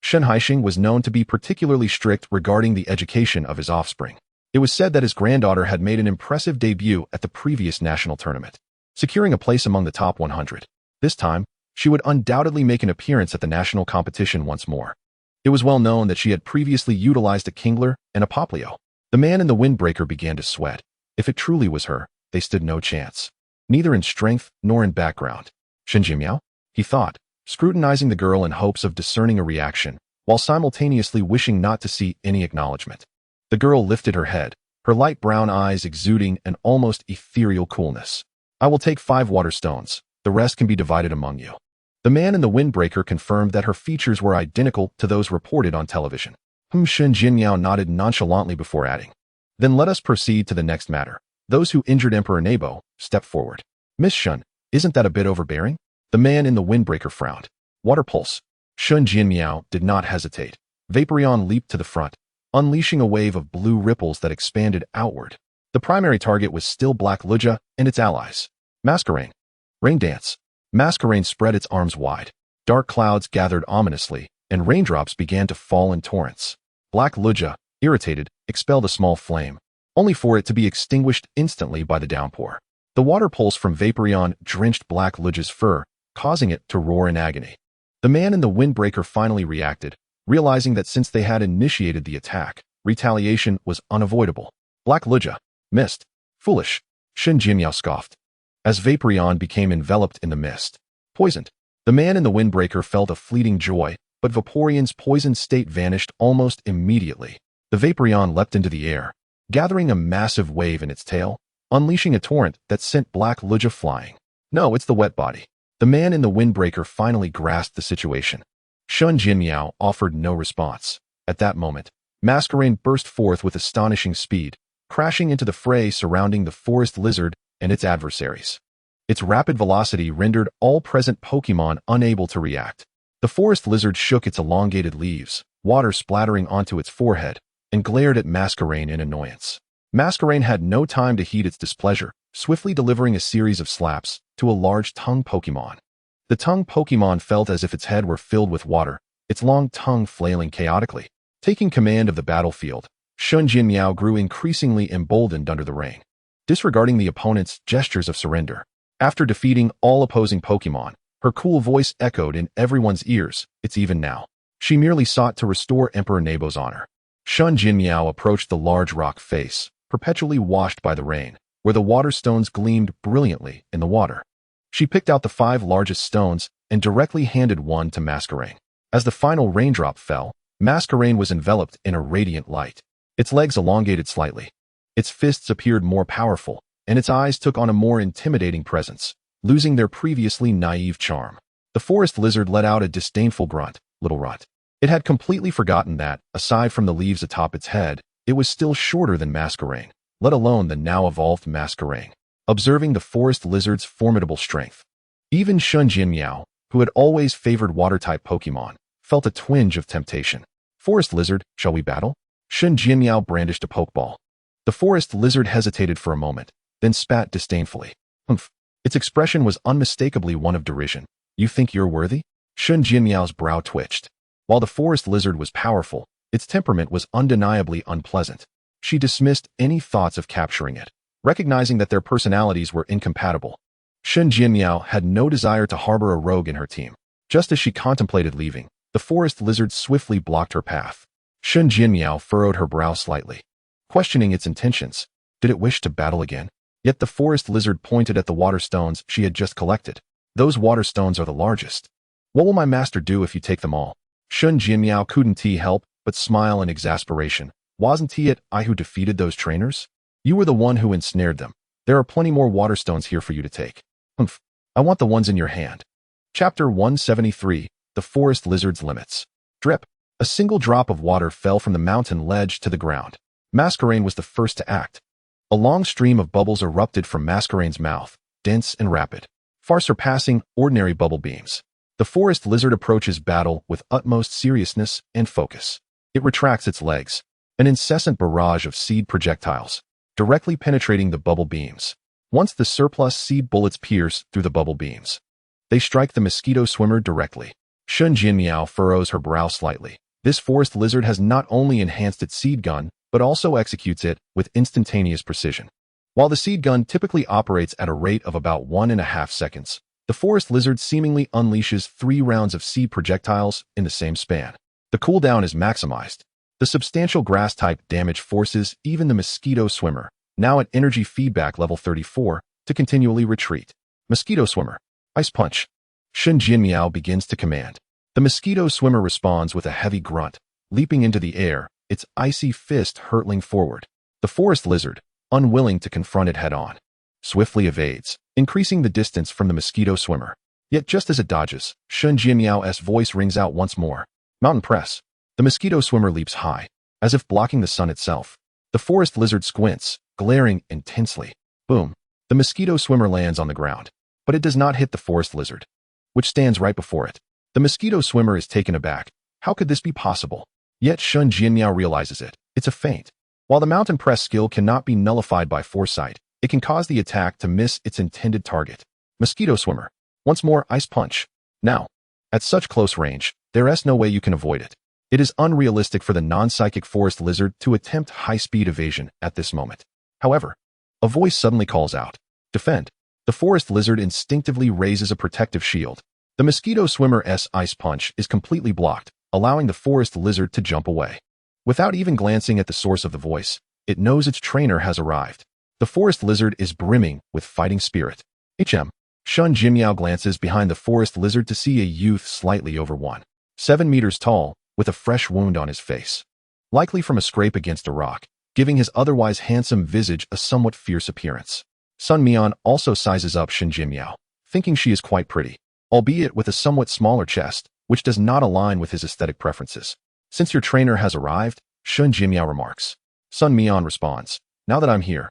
Shun Haixing was known to be particularly strict regarding the education of his offspring. It was said that his granddaughter had made an impressive debut at the previous national tournament, securing a place among the top 100. This time, she would undoubtedly make an appearance at the national competition once more. It was well known that she had previously utilized a Kingler and a Poplio. The man in the windbreaker began to sweat. If it truly was her, they stood no chance, neither in strength nor in background. Shinjimiao, he thought, scrutinizing the girl in hopes of discerning a reaction, while simultaneously wishing not to see any acknowledgement. The girl lifted her head, her light brown eyes exuding an almost ethereal coolness. I will take 5 water stones. The rest can be divided among you. The man in the windbreaker confirmed that her features were identical to those reported on television. Shen Jinyao nodded nonchalantly before adding, then let us proceed to the next matter. Those who injured Emperor Nebo, step forward. Miss Shun, isn't that a bit overbearing? The man in the windbreaker frowned. Water Pulse. Sun Mian did not hesitate. Vaporeon leaped to the front, unleashing a wave of blue ripples that expanded outward. The primary target was still Black Lugia and its allies. Masquerain. Rain Dance. Masquerain spread its arms wide. Dark clouds gathered ominously, and raindrops began to fall in torrents. Black Lugia, irritated, expelled a small flame, only for it to be extinguished instantly by the downpour. The water pulse from Vaporeon drenched Black Lugia's fur, causing it to roar in agony. The man in the windbreaker finally reacted, realizing that since they had initiated the attack, retaliation was unavoidable. Black Lugia. Mist. Foolish. Sun Mian scoffed. As Vaporeon became enveloped in the mist. Poisoned. The man in the windbreaker felt a fleeting joy, but Vaporeon's poisoned state vanished almost immediately. The Vaporeon leapt into the air, gathering a massive wave in its tail, unleashing a torrent that sent Black Lugia flying. No, it's the wet body. The man in the windbreaker finally grasped the situation. Sun Mian offered no response. At that moment, Masquerain burst forth with astonishing speed, crashing into the fray surrounding the forest lizard and its adversaries. Its rapid velocity rendered all present Pokémon unable to react. The forest lizard shook its elongated leaves, water splattering onto its forehead, and glared at Masquerain in annoyance. Masquerain had no time to heed its displeasure, swiftly delivering a series of slaps to a large tongue Pokémon. The tongue Pokémon felt as if its head were filled with water, its long tongue flailing chaotically. Taking command of the battlefield, Sun Mian grew increasingly emboldened under the rain. Disregarding the opponent's gestures of surrender, after defeating all opposing Pokémon, her cool voice echoed in everyone's ears, "It's even now." She merely sought to restore Emperor Nabo's honor. Sun Mian approached the large rock face, perpetually washed by the rain, where the water stones gleamed brilliantly in the water. She picked out the 5 largest stones and directly handed one to Masquerain. As the final raindrop fell, Masquerain was enveloped in a radiant light. Its legs elongated slightly. Its fists appeared more powerful, and its eyes took on a more intimidating presence, losing their previously naive charm. The forest lizard let out a disdainful grunt, little runt. It had completely forgotten that, aside from the leaves atop its head, it was still shorter than Masquerain, let alone the now evolved Masquerain. Observing the forest lizard's formidable strength, even Sun Mian, who had always favored water-type Pokémon, felt a twinge of temptation. Forest lizard, shall we battle? Sun Mian brandished a Pokeball. The forest lizard hesitated for a moment, then spat disdainfully. Humph. Its expression was unmistakably one of derision. You think you're worthy? Sun Mian's brow twitched. While the forest lizard was powerful, its temperament was undeniably unpleasant. She dismissed any thoughts of capturing it, recognizing that their personalities were incompatible. Sun Mian had no desire to harbor a rogue in her team. Just as she contemplated leaving, the forest lizard swiftly blocked her path. Sun Mian furrowed her brow slightly, questioning its intentions. Did it wish to battle again? Yet the forest lizard pointed at the water stones she had just collected. Those water stones are the largest. What will my master do if you take them all? Sun Mian couldn't help but smile in exasperation. Wasn't it I who defeated those trainers? You were the one who ensnared them. There are plenty more water stones here for you to take. Humph. I want the ones in your hand. Chapter 173, The Forest Lizard's Limits. Drip. A single drop of water fell from the mountain ledge to the ground. Masquerain was the first to act. A long stream of bubbles erupted from Masquerain's mouth, dense and rapid, far surpassing ordinary bubble beams. The forest lizard approaches battle with utmost seriousness and focus. It retracts its legs, an incessant barrage of seed projectiles, directly penetrating the bubble beams. Once the surplus seed bullets pierce through the bubble beams, they strike the mosquito swimmer directly. Sun Mian furrows her brow slightly. This forest lizard has not only enhanced its seed gun, but also executes it with instantaneous precision. While the seed gun typically operates at a rate of about 1.5 seconds, the forest lizard seemingly unleashes 3 rounds of seed projectiles in the same span. The cooldown is maximized. The substantial grass-type damage forces even the mosquito swimmer, now at energy feedback level 34, to continually retreat. Mosquito swimmer. Ice punch. Sun Mian begins to command. The mosquito swimmer responds with a heavy grunt, leaping into the air, its icy fist hurtling forward. The forest lizard, unwilling to confront it head-on, swiftly evades, increasing the distance from the mosquito swimmer. Yet just as it dodges, Sun Mian's voice rings out once more. Mountain press. The mosquito swimmer leaps high, as if blocking the sun itself. The forest lizard squints, glaring intensely. Boom. The mosquito swimmer lands on the ground, but it does not hit the forest lizard, which stands right before it. The mosquito swimmer is taken aback. How could this be possible? Yet Sun Jianmiao realizes it. It's a feint. While the mountain press skill cannot be nullified by foresight, it can cause the attack to miss its intended target. Mosquito swimmer. Once more, ice punch. Now, at such close range, there is no way you can avoid it. It is unrealistic for the non-psychic forest lizard to attempt high-speed evasion at this moment. However, a voice suddenly calls out, "Defend." The forest lizard instinctively raises a protective shield. The mosquito swimmer's ice punch is completely blocked, allowing the forest lizard to jump away. Without even glancing at the source of the voice, it knows its trainer has arrived. The forest lizard is brimming with fighting spirit. Sun Jianmiao glances behind the forest lizard to see a youth slightly over 1.7 meters tall, with a fresh wound on his face, likely from a scrape against a rock, giving his otherwise handsome visage a somewhat fierce appearance. Sun Mian also sizes up Sun Jianmiao, thinking she is quite pretty, albeit with a somewhat smaller chest, which does not align with his aesthetic preferences. "Since your trainer has arrived," Sun Jianmiao remarks. Sun Mian responds, "Now that I'm here,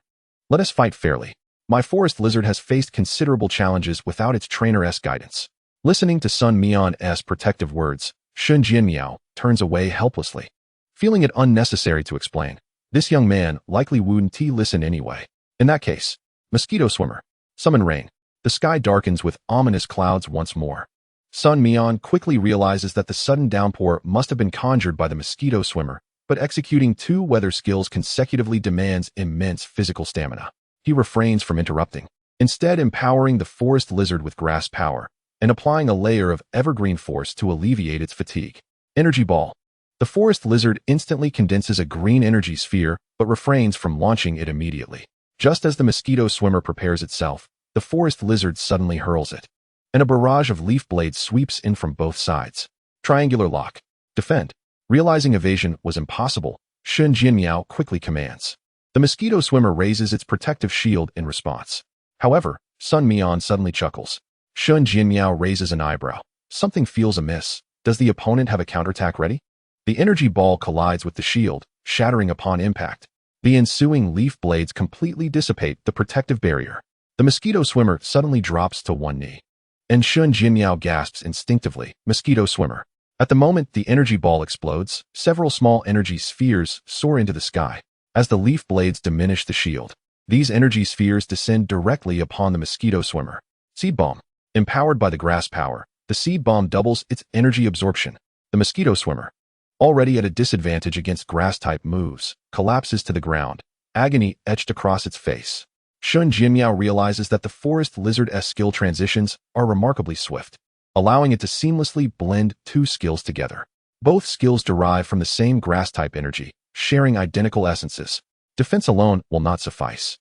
let us fight fairly. My forest lizard has faced considerable challenges without its trainer's guidance." Listening to Sun Mian's protective words, Sun Jianmiao turns away helplessly. Feeling it unnecessary to explain, this young man likely wouldn't listen anyway. In that case, mosquito swimmer. Summon rain. The sky darkens with ominous clouds once more. Sun Mian quickly realizes that the sudden downpour must have been conjured by the mosquito swimmer, but executing 2 weather skills consecutively demands immense physical stamina. He refrains from interrupting, instead empowering the forest lizard with grass power and applying a layer of evergreen force to alleviate its fatigue. Energy ball. The forest lizard instantly condenses a green energy sphere, but refrains from launching it immediately. Just as the mosquito swimmer prepares itself, the forest lizard suddenly hurls it, and a barrage of leaf blades sweeps in from both sides. Triangular lock. Defend. Realizing evasion was impossible, Sun Jianmiao quickly commands. The mosquito swimmer raises its protective shield in response. However, Sun Mian suddenly chuckles. Sun Jianmiao raises an eyebrow. Something feels amiss. Does the opponent have a counterattack ready? The energy ball collides with the shield, shattering upon impact. The ensuing leaf blades completely dissipate the protective barrier. The mosquito swimmer suddenly drops to one knee, and Sun Jianmiao gasps instinctively, "Mosquito swimmer." At the moment the energy ball explodes, several small energy spheres soar into the sky. As the leaf blades diminish the shield, these energy spheres descend directly upon the mosquito swimmer. Seed bomb. Empowered by the grass power, the seed bomb doubles its energy absorption. The mosquito swimmer, already at a disadvantage against grass-type moves, collapses to the ground, agony etched across its face. Sun Jianmiao realizes that the forest lizard's skill transitions are remarkably swift, allowing it to seamlessly blend 2 skills together. Both skills derive from the same grass-type energy, sharing identical essences. Defense alone will not suffice.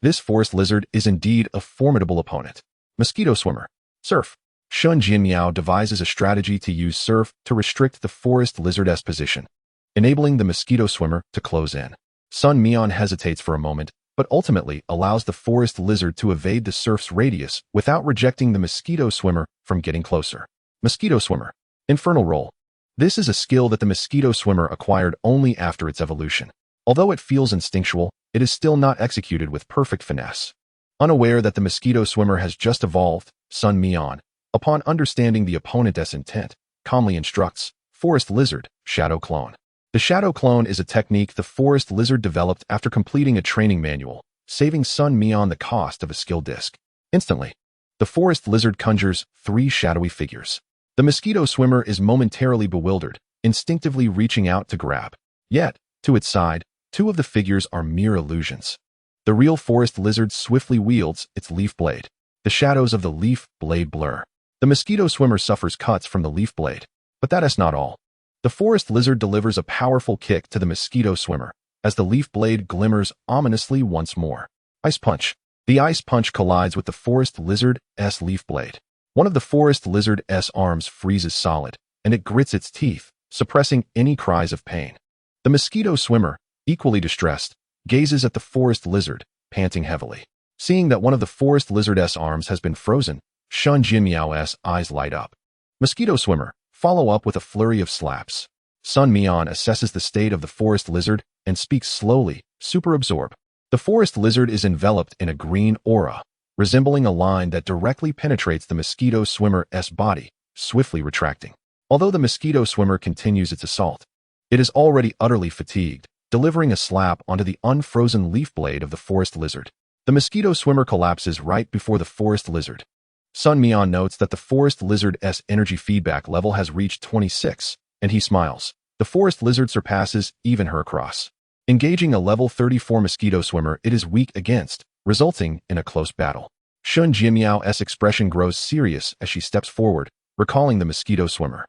This forest lizard is indeed a formidable opponent. Mosquito swimmer. Surf. Sun Jianmiao devises a strategy to use surf to restrict the forest lizard's position, enabling the mosquito swimmer to close in. Sun Mian hesitates for a moment, but ultimately allows the forest lizard to evade the surf's radius without rejecting the mosquito swimmer from getting closer. Mosquito swimmer. Infernal roll. This is a skill that the mosquito swimmer acquired only after its evolution. Although it feels instinctual, it is still not executed with perfect finesse. Unaware that the mosquito swimmer has just evolved, Sun Mian, upon understanding the opponent's intent, calmly instructs, "Forest lizard, shadow clone." The shadow clone is a technique the forest lizard developed after completing a training manual, saving Sun Mian the cost of a skill disc. Instantly, the forest lizard conjures 3 shadowy figures. The mosquito swimmer is momentarily bewildered, instinctively reaching out to grab. Yet, to its side, 2 of the figures are mere illusions. The real forest lizard swiftly wields its leaf blade. The shadows of the leaf blade blur. The mosquito swimmer suffers cuts from the leaf blade. But that is not all. The forest lizard delivers a powerful kick to the mosquito swimmer, as the leaf blade glimmers ominously once more. Ice punch. The ice punch collides with the forest lizard's leaf blade. One of the forest lizard's arms freezes solid, and it grits its teeth, suppressing any cries of pain. The mosquito swimmer, equally distressed, gazes at the forest lizard, panting heavily. Seeing that one of the forest lizard's arms has been frozen, Sun Jianmiao's eyes light up. Mosquito swimmer, follow up with a flurry of slaps. Sun Mian assesses the state of the forest lizard and speaks slowly, super absorb. The forest lizard is enveloped in a green aura, resembling a line that directly penetrates the mosquito swimmer's body, swiftly retracting. Although the mosquito swimmer continues its assault, it is already utterly fatigued, delivering a slap onto the unfrozen leaf blade of the forest lizard. The mosquito swimmer collapses right before the forest lizard. Sun Mian notes that the forest lizard's energy feedback level has reached 26, and he smiles. The forest lizard surpasses even her across. Engaging a level 34 mosquito swimmer it is weak against, resulting in a close battle. Sun Mian's expression grows serious as she steps forward, recalling the mosquito swimmer.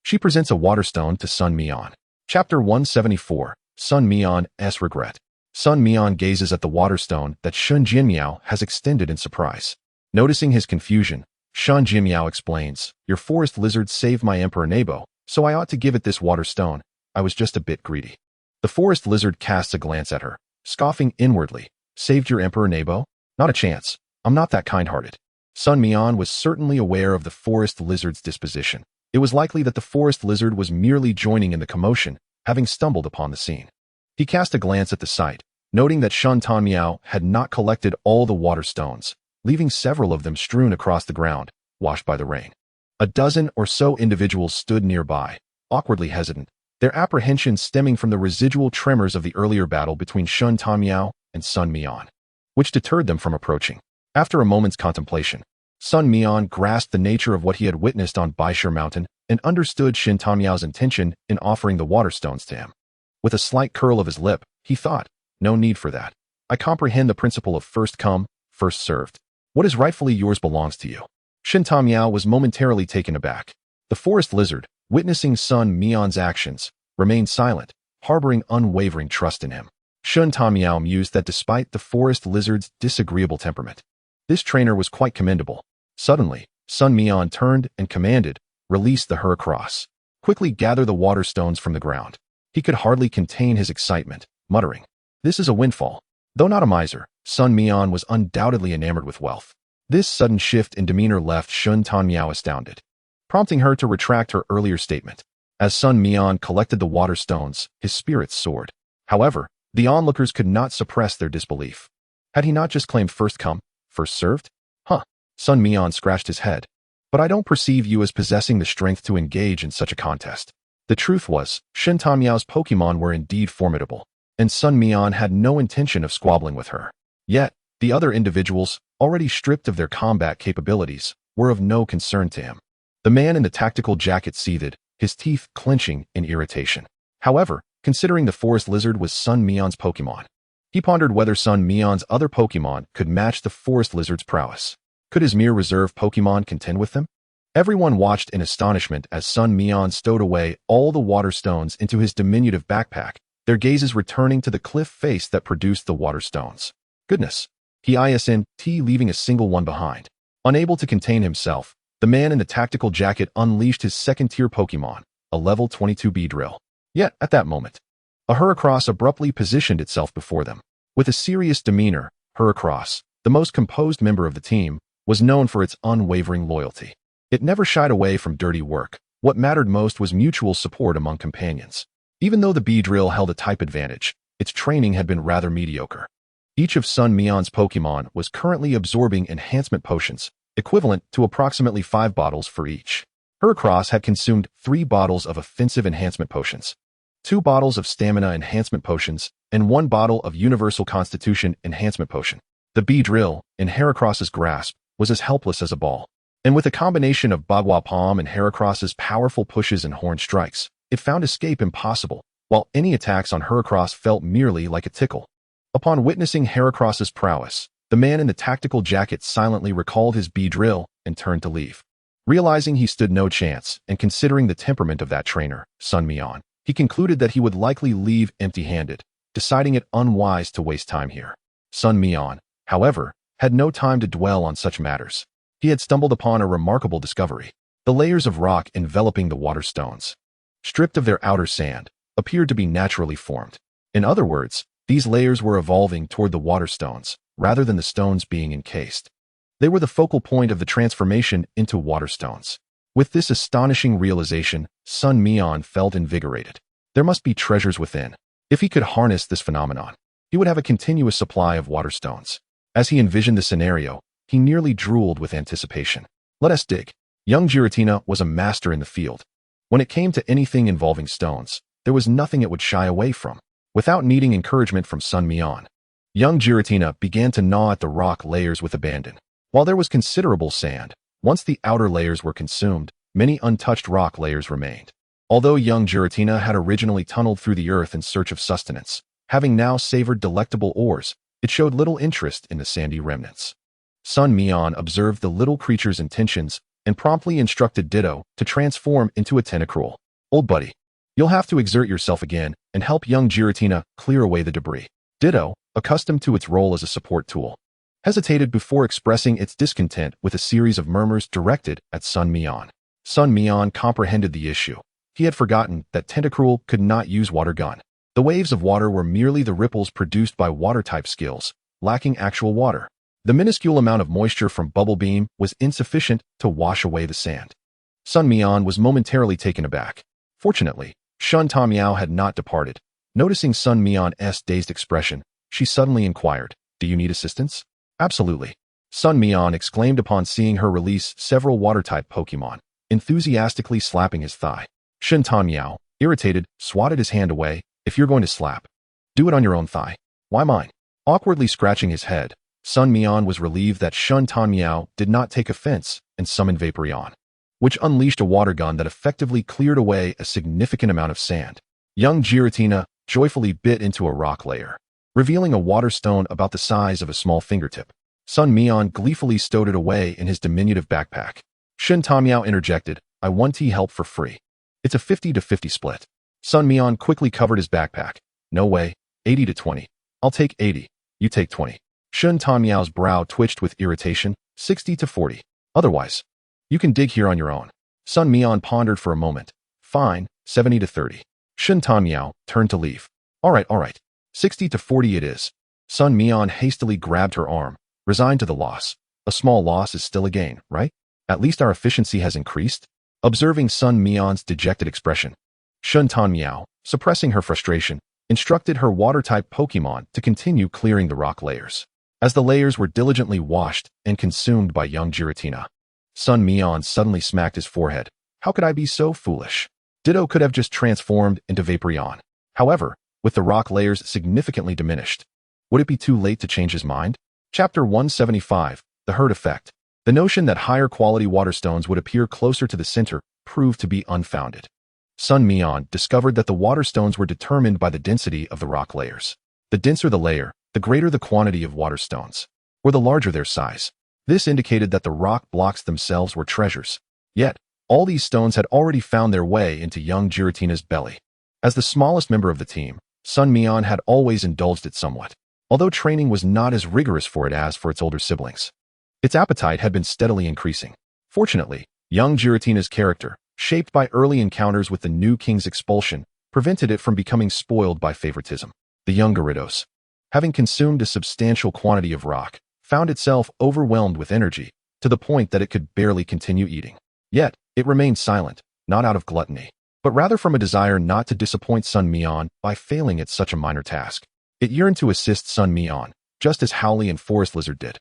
She presents a water stone to Sun Mian. Chapter 174, Sun Mian's Regret. Sun Mian gazes at the water stone that Sun Mian has extended in surprise. Noticing his confusion, Sun Mian explains, "Your forest lizard saved my Emperor Nebo, so I ought to give it this water stone. I was just a bit greedy." The forest lizard casts a glance at her, scoffing inwardly. "Saved your Emperor Nebo? Not a chance. I'm not that kind-hearted." Sun Mian was certainly aware of the forest lizard's disposition. It was likely that the forest lizard was merely joining in the commotion, having stumbled upon the scene. He cast a glance at the site, noting that Sun Mian had not collected all the water stones, leaving several of them strewn across the ground, washed by the rain. A dozen or so individuals stood nearby, awkwardly hesitant, their apprehension stemming from the residual tremors of the earlier battle between Sun Mian and Sun Mian, which deterred them from approaching. After a moment's contemplation, Sun Mian grasped the nature of what he had witnessed on Baishur Mountain and understood Sun Mian's intention in offering the water stones to him. With a slight curl of his lip, he thought, "No need for that. I comprehend the principle of first come, first served. What is rightfully yours belongs to you." Sun Mian was momentarily taken aback. The forest lizard, witnessing Sun Mian's actions, remained silent, harboring unwavering trust in him. Sun Mian mused that despite the forest lizard's disagreeable temperament, this trainer was quite commendable. Suddenly, Sun Mian turned and commanded, "Release the Heracross. Quickly gather the water stones from the ground." He could hardly contain his excitement, muttering, "This is a windfall." Though not a miser, Sun Mian was undoubtedly enamored with wealth. This sudden shift in demeanor left Sun Mian astounded, prompting her to retract her earlier statement. As Sun Mian collected the water stones, his spirits soared. However, the onlookers could not suppress their disbelief. Had he not just claimed first come, first served? Sun Mian scratched his head. "But I don't perceive you as possessing the strength to engage in such a contest." The truth was, Sun Mian's Pokémon were indeed formidable, and Sun Mian had no intention of squabbling with her. Yet, the other individuals, already stripped of their combat capabilities, were of no concern to him. The man in the tactical jacket seethed, his teeth clenching in irritation. However, considering the forest lizard was Sun Mian's Pokémon, he pondered whether Sun Mian's other Pokémon could match the forest lizard's prowess. Could his mere reserve Pokémon contend with them? Everyone watched in astonishment as Sun Mian stowed away all the water stones into his diminutive backpack, their gazes returning to the cliff face that produced the water stones. Goodness! He isn't leaving a single one behind. Unable to contain himself, the man in the tactical jacket unleashed his second-tier Pokémon, a level 22 Beedrill. Yet, at that moment, a Heracross abruptly positioned itself before them. With a serious demeanor, Heracross, the most composed member of the team, was known for its unwavering loyalty. It never shied away from dirty work. What mattered most was mutual support among companions. Even though the Beedrill held a type advantage, its training had been rather mediocre. Each of Sun Mian's Pokémon was currently absorbing enhancement potions, equivalent to approximately 5 bottles for each. Heracross had consumed 3 bottles of offensive enhancement potions, 2 bottles of stamina enhancement potions, and 1 bottle of universal constitution enhancement potion. The Beedrill, in Heracross's grasp, was as helpless as a ball. And with a combination of Bagua Palm and Heracross's powerful pushes and horn strikes, it found escape impossible, while any attacks on Heracross felt merely like a tickle. Upon witnessing Heracross's prowess, the man in the tactical jacket silently recalled his Beedrill and turned to leave. Realizing he stood no chance, and considering the temperament of that trainer, Sun Mian, he concluded that he would likely leave empty-handed, deciding it unwise to waste time here. Sun Mian, however, had no time to dwell on such matters. He had stumbled upon a remarkable discovery. The layers of rock enveloping the water stones, stripped of their outer sand, appeared to be naturally formed. In other words, these layers were evolving toward the water stones, rather than the stones being encased. They were the focal point of the transformation into water stones. With this astonishing realization, Sun Mian felt invigorated. There must be treasures within. If he could harness this phenomenon, he would have a continuous supply of water stones. As he envisioned the scenario, he nearly drooled with anticipation. "Let us dig." Young Giratina was a master in the field. When it came to anything involving stones, there was nothing it would shy away from. Without needing encouragement from Sun Mian, young Giratina began to gnaw at the rock layers with abandon. While there was considerable sand, once the outer layers were consumed, many untouched rock layers remained. Although young Giratina had originally tunneled through the earth in search of sustenance, having now savored delectable ores, it showed little interest in the sandy remnants. Sun Mian observed the little creature's intentions and promptly instructed Ditto to transform into a tentacruel. Old buddy, you'll have to exert yourself again and help young Giratina clear away the debris. Ditto, accustomed to its role as a support tool, hesitated before expressing its discontent with a series of murmurs directed at Sun Mian. Sun Mian comprehended the issue. He had forgotten that Tentacruel could not use water gun. The waves of water were merely the ripples produced by water-type skills, lacking actual water. The minuscule amount of moisture from Bubble Beam was insufficient to wash away the sand. Sun Mian was momentarily taken aback. Fortunately, Shun Tamiao had not departed. Noticing Sun Mian's dazed expression, she suddenly inquired, "Do you need assistance?" "Absolutely," Sun Mian exclaimed upon seeing her release several water-type Pokemon, enthusiastically slapping his thigh. Shun Tamiao, irritated, swatted his hand away. "If you're going to slap, do it on your own thigh. Why mine?" Awkwardly scratching his head, Sun Mian was relieved that Shun Tamiao did not take offense and summoned Vaporeon, which unleashed a water gun that effectively cleared away a significant amount of sand. Young Giratina joyfully bit into a rock layer, revealing a water stone about the size of a small fingertip. Sun Mian gleefully stowed it away in his diminutive backpack. Shun Tamiao interjected, "I want help for free. It's a 50-50 split." Sun Mian quickly covered his backpack. "No way, 80-20. I'll take 80, you take 20. Shun Tamiao's brow twitched with irritation. 60-40. Otherwise, you can dig here on your own. Sun Mian pondered for a moment. Fine, 70-30. Shun Tamiao turned to leave. All right. 60-40 it is. Sun Mian hastily grabbed her arm, resigned to the loss. A small loss is still a gain, right? At least our efficiency has increased. Observing Sun Mian's dejected expression, Shun Tamiao, suppressing her frustration, instructed her water-type Pokemon to continue clearing the rock layers. As the layers were diligently washed and consumed by young Giratina, Sun Mian suddenly smacked his forehead. How could I be so foolish? Ditto could have just transformed into Vaporeon. However, with the rock layers significantly diminished, would it be too late to change his mind? Chapter 175, The Herd Effect. The notion that higher quality water stones would appear closer to the center proved to be unfounded. Sun Mian discovered that the water stones were determined by the density of the rock layers. The denser the layer, the greater the quantity of water stones, or the larger their size. This indicated that the rock blocks themselves were treasures. Yet, all these stones had already found their way into young Giratina's belly. As the smallest member of the team, Sun Mian had always indulged it somewhat, although training was not as rigorous for it as for its older siblings. Its appetite had been steadily increasing. Fortunately, young Giratina's character, shaped by early encounters with the new king's expulsion, prevented it from becoming spoiled by favoritism. The young Gyarados, having consumed a substantial quantity of rock, found itself overwhelmed with energy, to the point that it could barely continue eating. Yet, it remained silent, not out of gluttony, but rather from a desire not to disappoint Sun Mian by failing at such a minor task. It yearned to assist Sun Mian, just as Howley and Forest Lizard did.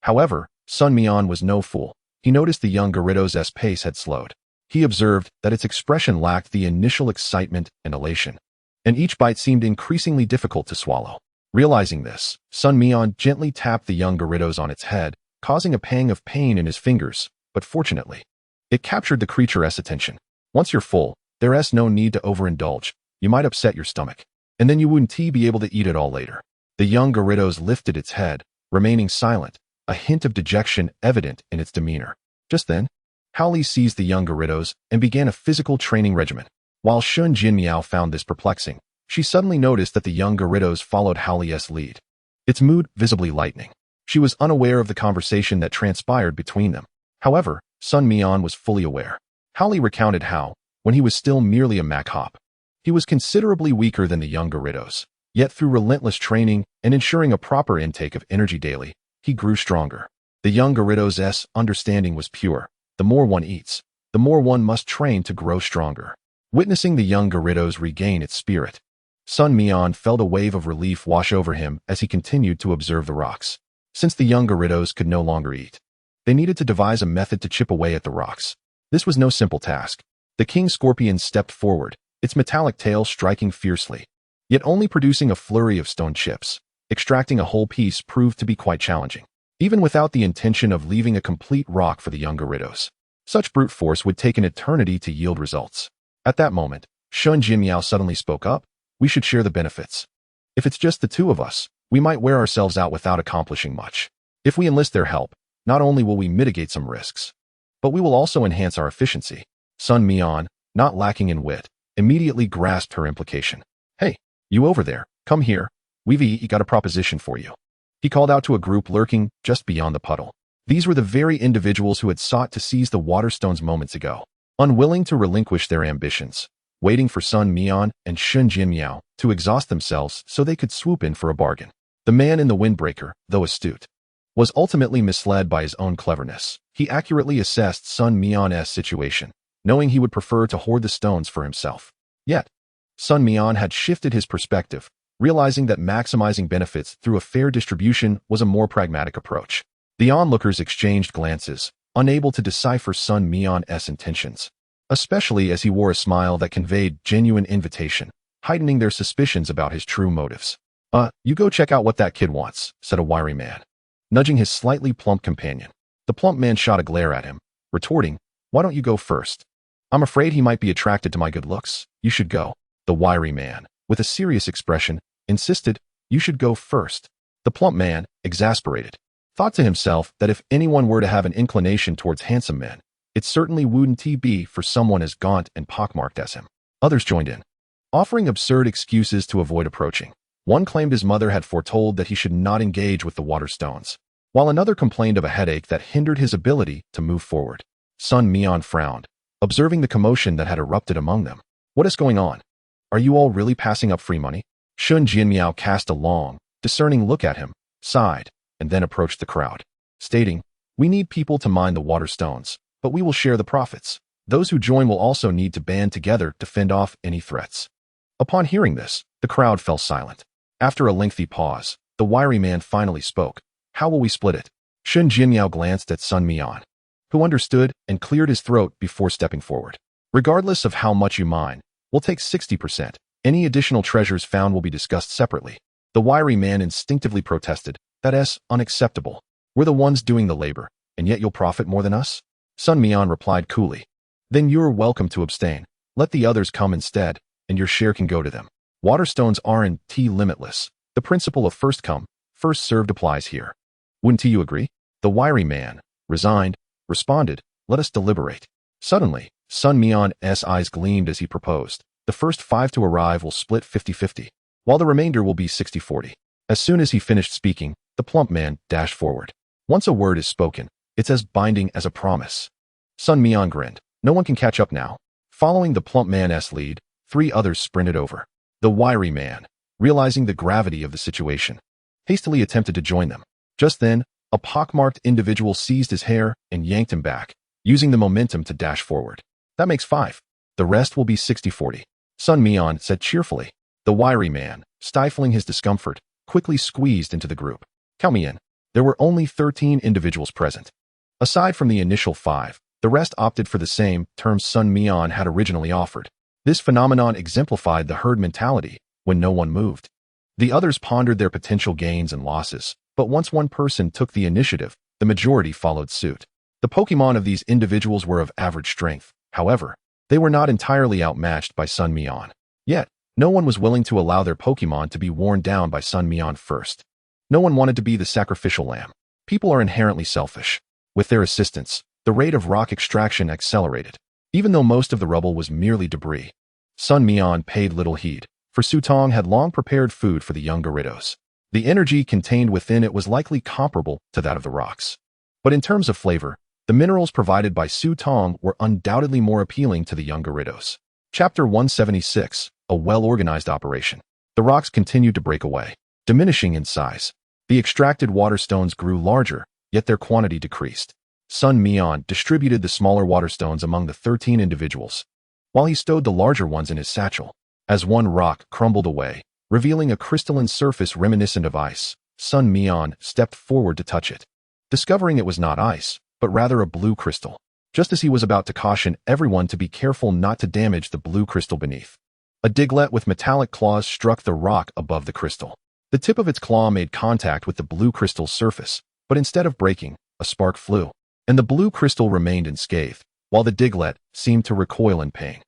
However, Sun Mian was no fool. He noticed the young Gyarados' pace had slowed. He observed that its expression lacked the initial excitement and elation, and each bite seemed increasingly difficult to swallow. Realizing this, Sun Mian gently tapped the young Gyarados on its head, causing a pang of pain in his fingers, but fortunately, it captured the creature's attention. Once you're full, there's no need to overindulge. You might upset your stomach, and then you wouldn't be able to eat it all later. The young Gyarados lifted its head, remaining silent, a hint of dejection evident in its demeanor. Just then, Howley seized the young Gyarados and began a physical training regimen. While Shun Jinmiao found this perplexing, she suddenly noticed that the young Gyarados followed Howley's lead, its mood visibly lightening. She was unaware of the conversation that transpired between them. However, Sun Mian was fully aware. Howley recounted how, when he was still merely a Mach-Hop, he was considerably weaker than the young Gyarados. Yet through relentless training and ensuring a proper intake of energy daily, he grew stronger. The young Gyarados' understanding was pure. The more one eats, the more one must train to grow stronger. Witnessing the young Gyarados regain its spirit, Sun Mian felt a wave of relief wash over him as he continued to observe the rocks. Since the young Gyarados could no longer eat, they needed to devise a method to chip away at the rocks. This was no simple task. The king scorpion stepped forward, its metallic tail striking fiercely, yet only producing a flurry of stone chips. Extracting a whole piece proved to be quite challenging, even without the intention of leaving a complete rock for the young Gyarados. Such brute force would take an eternity to yield results. At that moment, Sun Mian suddenly spoke up. We should share the benefits. If it's just the two of us, we might wear ourselves out without accomplishing much. If we enlist their help, not only will we mitigate some risks, but we will also enhance our efficiency. Sun Mian, not lacking in wit, immediately grasped her implication. Hey, you over there, come here. We've got a proposition for you. He called out to a group lurking just beyond the puddle. These were the very individuals who had sought to seize the water stones moments ago, unwilling to relinquish their ambitions, waiting for Sun Mian and Sun Mian to exhaust themselves so they could swoop in for a bargain. The man in the windbreaker, though astute, was ultimately misled by his own cleverness. He accurately assessed Sun Mian's situation, knowing he would prefer to hoard the stones for himself. Yet, Sun Mian had shifted his perspective, realizing that maximizing benefits through a fair distribution was a more pragmatic approach. The onlookers exchanged glances, unable to decipher Sun Mian's intentions, especially as he wore a smile that conveyed genuine invitation, heightening their suspicions about his true motives. You go check out what that kid wants, said a wiry man, nudging his slightly plump companion. The plump man shot a glare at him, retorting, why don't you go first? I'm afraid he might be attracted to my good looks. You should go. The wiry man, with a serious expression, insisted, you should go first. The plump man, exasperated, thought to himself that if anyone were to have an inclination towards handsome men, it certainly wouldn't be for someone as gaunt and pockmarked as him. Others joined in, offering absurd excuses to avoid approaching. One claimed his mother had foretold that he should not engage with the water stones, while another complained of a headache that hindered his ability to move forward. Sun Mian frowned, observing the commotion that had erupted among them. What is going on? Are you all really passing up free money? Sun Mian cast a long, discerning look at him, sighed, and then approached the crowd, stating, we need people to mine the water stones, but we will share the profits. Those who join will also need to band together to fend off any threats. Upon hearing this, the crowd fell silent. After a lengthy pause, the wiry man finally spoke. How will we split it? Sun Mian glanced at Sun Mian, who understood and cleared his throat before stepping forward. Regardless of how much you mine, we'll take 60%. Any additional treasures found will be discussed separately. The wiry man instinctively protested. That's unacceptable. We're the ones doing the labor, and yet you'll profit more than us? Sun Mian replied coolly. Then you're welcome to abstain. Let the others come instead, and your share can go to them. Water stones aren't limitless. The principle of first come, first served applies here. Wouldn't you agree? The wiry man, resigned, responded, let us deliberate. Suddenly, Sun Mian's eyes gleamed as he proposed. The first 5 to arrive will split 50-50, while the remainder will be 60-40. As soon as he finished speaking, the plump man dashed forward. Once a word is spoken, it's as binding as a promise. Sun Mian grinned. No one can catch up now. Following the plump man's lead, 3 others sprinted over. The wiry man, realizing the gravity of the situation, hastily attempted to join them. Just then, a pockmarked individual seized his hair and yanked him back, using the momentum to dash forward. That makes 5. The rest will be 60-40. Sun Mian said cheerfully. The wiry man, stifling his discomfort, quickly squeezed into the group. Count me in. There were only 13 individuals present. Aside from the initial 5, the rest opted for the same terms Sun Mian had originally offered. This phenomenon exemplified the herd mentality when no one moved. The others pondered their potential gains and losses, but once one person took the initiative, the majority followed suit. The Pokémon of these individuals were of average strength. However, they were not entirely outmatched by Sun Mian. Yet, no one was willing to allow their Pokémon to be worn down by Sun Mian first. No one wanted to be the sacrificial lamb. People are inherently selfish. With their assistance, the rate of rock extraction accelerated, even though most of the rubble was merely debris. Sun Mian paid little heed, for Sutong had long prepared food for the young Gyarados. The energy contained within it was likely comparable to that of the rocks. But in terms of flavor, the minerals provided by Sutong were undoubtedly more appealing to the young Gyarados. Chapter 176, a well-organized operation. The rocks continued to break away, diminishing in size. The extracted water stones grew larger, yet their quantity decreased. Sun Mian distributed the smaller water stones among the 13 individuals, while he stowed the larger ones in his satchel. As one rock crumbled away, revealing a crystalline surface reminiscent of ice, Sun Mian stepped forward to touch it, discovering it was not ice, but rather a blue crystal. just as he was about to caution everyone to be careful not to damage the blue crystal beneath. A Diglett with metallic claws struck the rock above the crystal. The tip of its claw made contact with the blue crystal's surface, but instead of breaking, a spark flew, and the blue crystal remained unscathed, while the Diglett seemed to recoil in pain.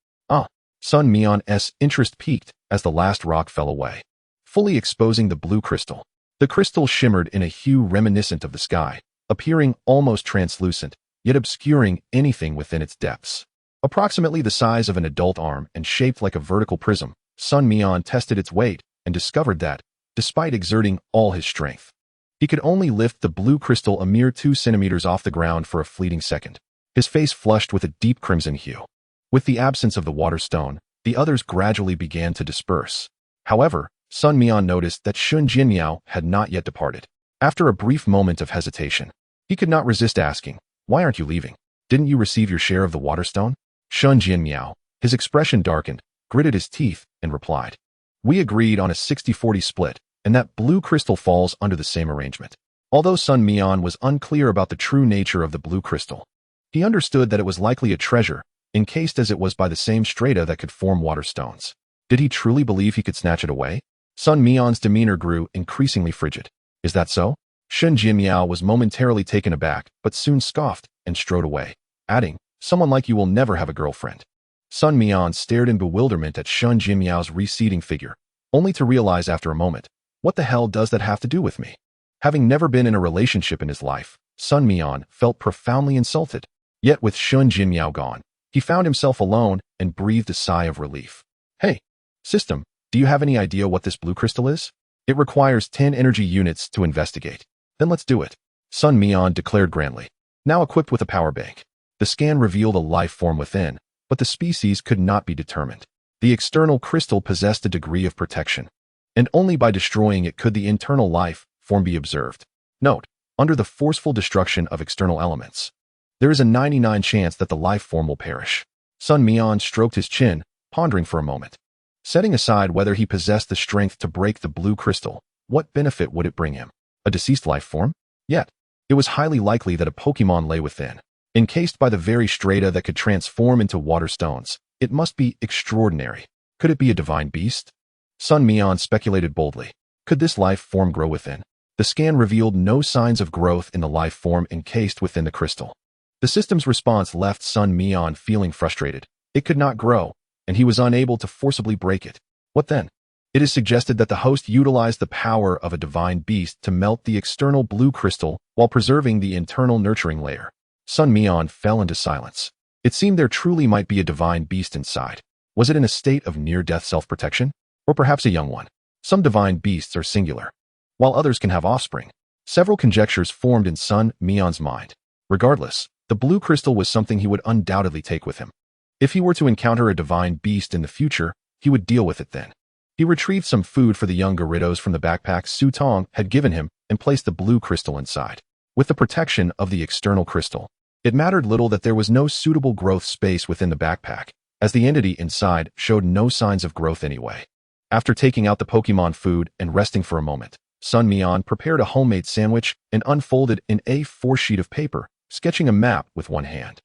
Sun Mian's interest peaked as the last rock fell away, fully exposing the blue crystal. The crystal shimmered in a hue reminiscent of the sky, appearing almost translucent, yet obscuring anything within its depths. Approximately the size of an adult arm and shaped like a vertical prism, Sun Mian tested its weight and discovered that, despite exerting all his strength, he could only lift the blue crystal a mere 2 centimeters off the ground for a fleeting second. His face flushed with a deep crimson hue. With the absence of the water stone, the others gradually began to disperse. However, Sun Mian noticed that Shun Jinmiao had not yet departed. After a brief moment of hesitation, he could not resist asking, "Why aren't you leaving? Didn't you receive your share of the water stone?" Shun Jinmiao, his expression darkened, gritted his teeth, and replied, "We agreed on a 60-40 split, and that blue crystal falls under the same arrangement." Although Sun Mian was unclear about the true nature of the blue crystal, he understood that it was likely a treasure, encased as it was by the same strata that could form water stones. Did he truly believe he could snatch it away? Sun Mian's demeanor grew increasingly frigid. "Is that so?" Shun Jinmiao was momentarily taken aback, but soon scoffed and strode away, adding, "Someone like you will never have a girlfriend." Sun Mian stared in bewilderment at Shun Jinmiao's receding figure, only to realize after a moment, "What the hell does that have to do with me?" Having never been in a relationship in his life, Sun Mian felt profoundly insulted. Yet with Shun Jinmiao gone, he found himself alone and breathed a sigh of relief. "Hey, system, do you have any idea what this blue crystal is? It requires 10 energy units to investigate." "Then let's do it," Sun Mian declared grandly. Now equipped with a power bank, the scan revealed a life form within, but the species could not be determined. The external crystal possessed a degree of protection, and only by destroying it could the internal life form be observed. Note, under the forceful destruction of external elements, there is a 99% chance that the life form will perish. Sun Mian stroked his chin, pondering for a moment. Setting aside whether he possessed the strength to break the blue crystal, what benefit would it bring him? A deceased life form? Yet, it was highly likely that a Pokémon lay within. Encased by the very strata that could transform into water stones, it must be extraordinary. Could it be a divine beast? Sun Mian speculated boldly. Could this life form grow within? The scan revealed no signs of growth in the life form encased within the crystal. The system's response left Sun Mian feeling frustrated. It could not grow, and he was unable to forcibly break it. What then? It is suggested that the host utilized the power of a divine beast to melt the external blue crystal while preserving the internal nurturing layer. Sun Mian fell into silence. It seemed there truly might be a divine beast inside. Was it in a state of near-death self-protection? Or perhaps a young one? Some divine beasts are singular, while others can have offspring. Several conjectures formed in Sun Mian's mind. Regardless, the blue crystal was something he would undoubtedly take with him. If he were to encounter a divine beast in the future, he would deal with it then. He retrieved some food for the young Gyarados from the backpack Su Tong had given him and placed the blue crystal inside. With the protection of the external crystal, it mattered little that there was no suitable growth space within the backpack, as the entity inside showed no signs of growth anyway. After taking out the Pokémon food and resting for a moment, Sun Mian prepared a homemade sandwich and unfolded an A4 sheet of paper, sketching a map with one hand.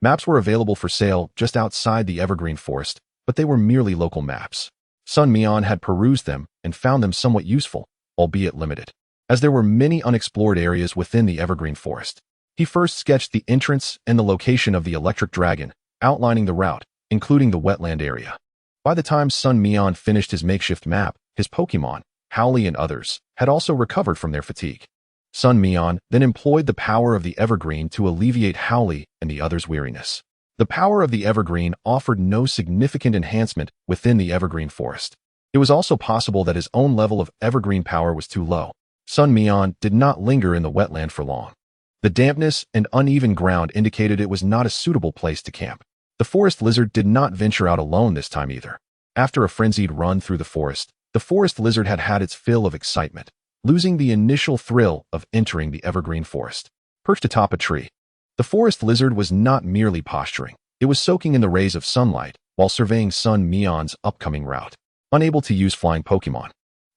Maps were available for sale just outside the evergreen forest, but they were merely local maps. Sun Mian had perused them and found them somewhat useful, albeit limited, as there were many unexplored areas within the evergreen forest. He first sketched the entrance and the location of the electric dragon, outlining the route, including the wetland area. By the time Sun Mian finished his makeshift map, his Pokémon, Howley and others, had also recovered from their fatigue. Sun Mian then employed the power of the evergreen to alleviate Howley and the others' weariness. The power of the evergreen offered no significant enhancement within the evergreen forest. It was also possible that his own level of evergreen power was too low. Sun Mian did not linger in the wetland for long. The dampness and uneven ground indicated it was not a suitable place to camp. The forest lizard did not venture out alone this time either. After a frenzied run through the forest lizard had had its fill of excitement, losing the initial thrill of entering the evergreen forest. Perched atop a tree, the forest lizard was not merely posturing. It was soaking in the rays of sunlight while surveying Sun Mian's upcoming route. Unable to use flying Pokémon,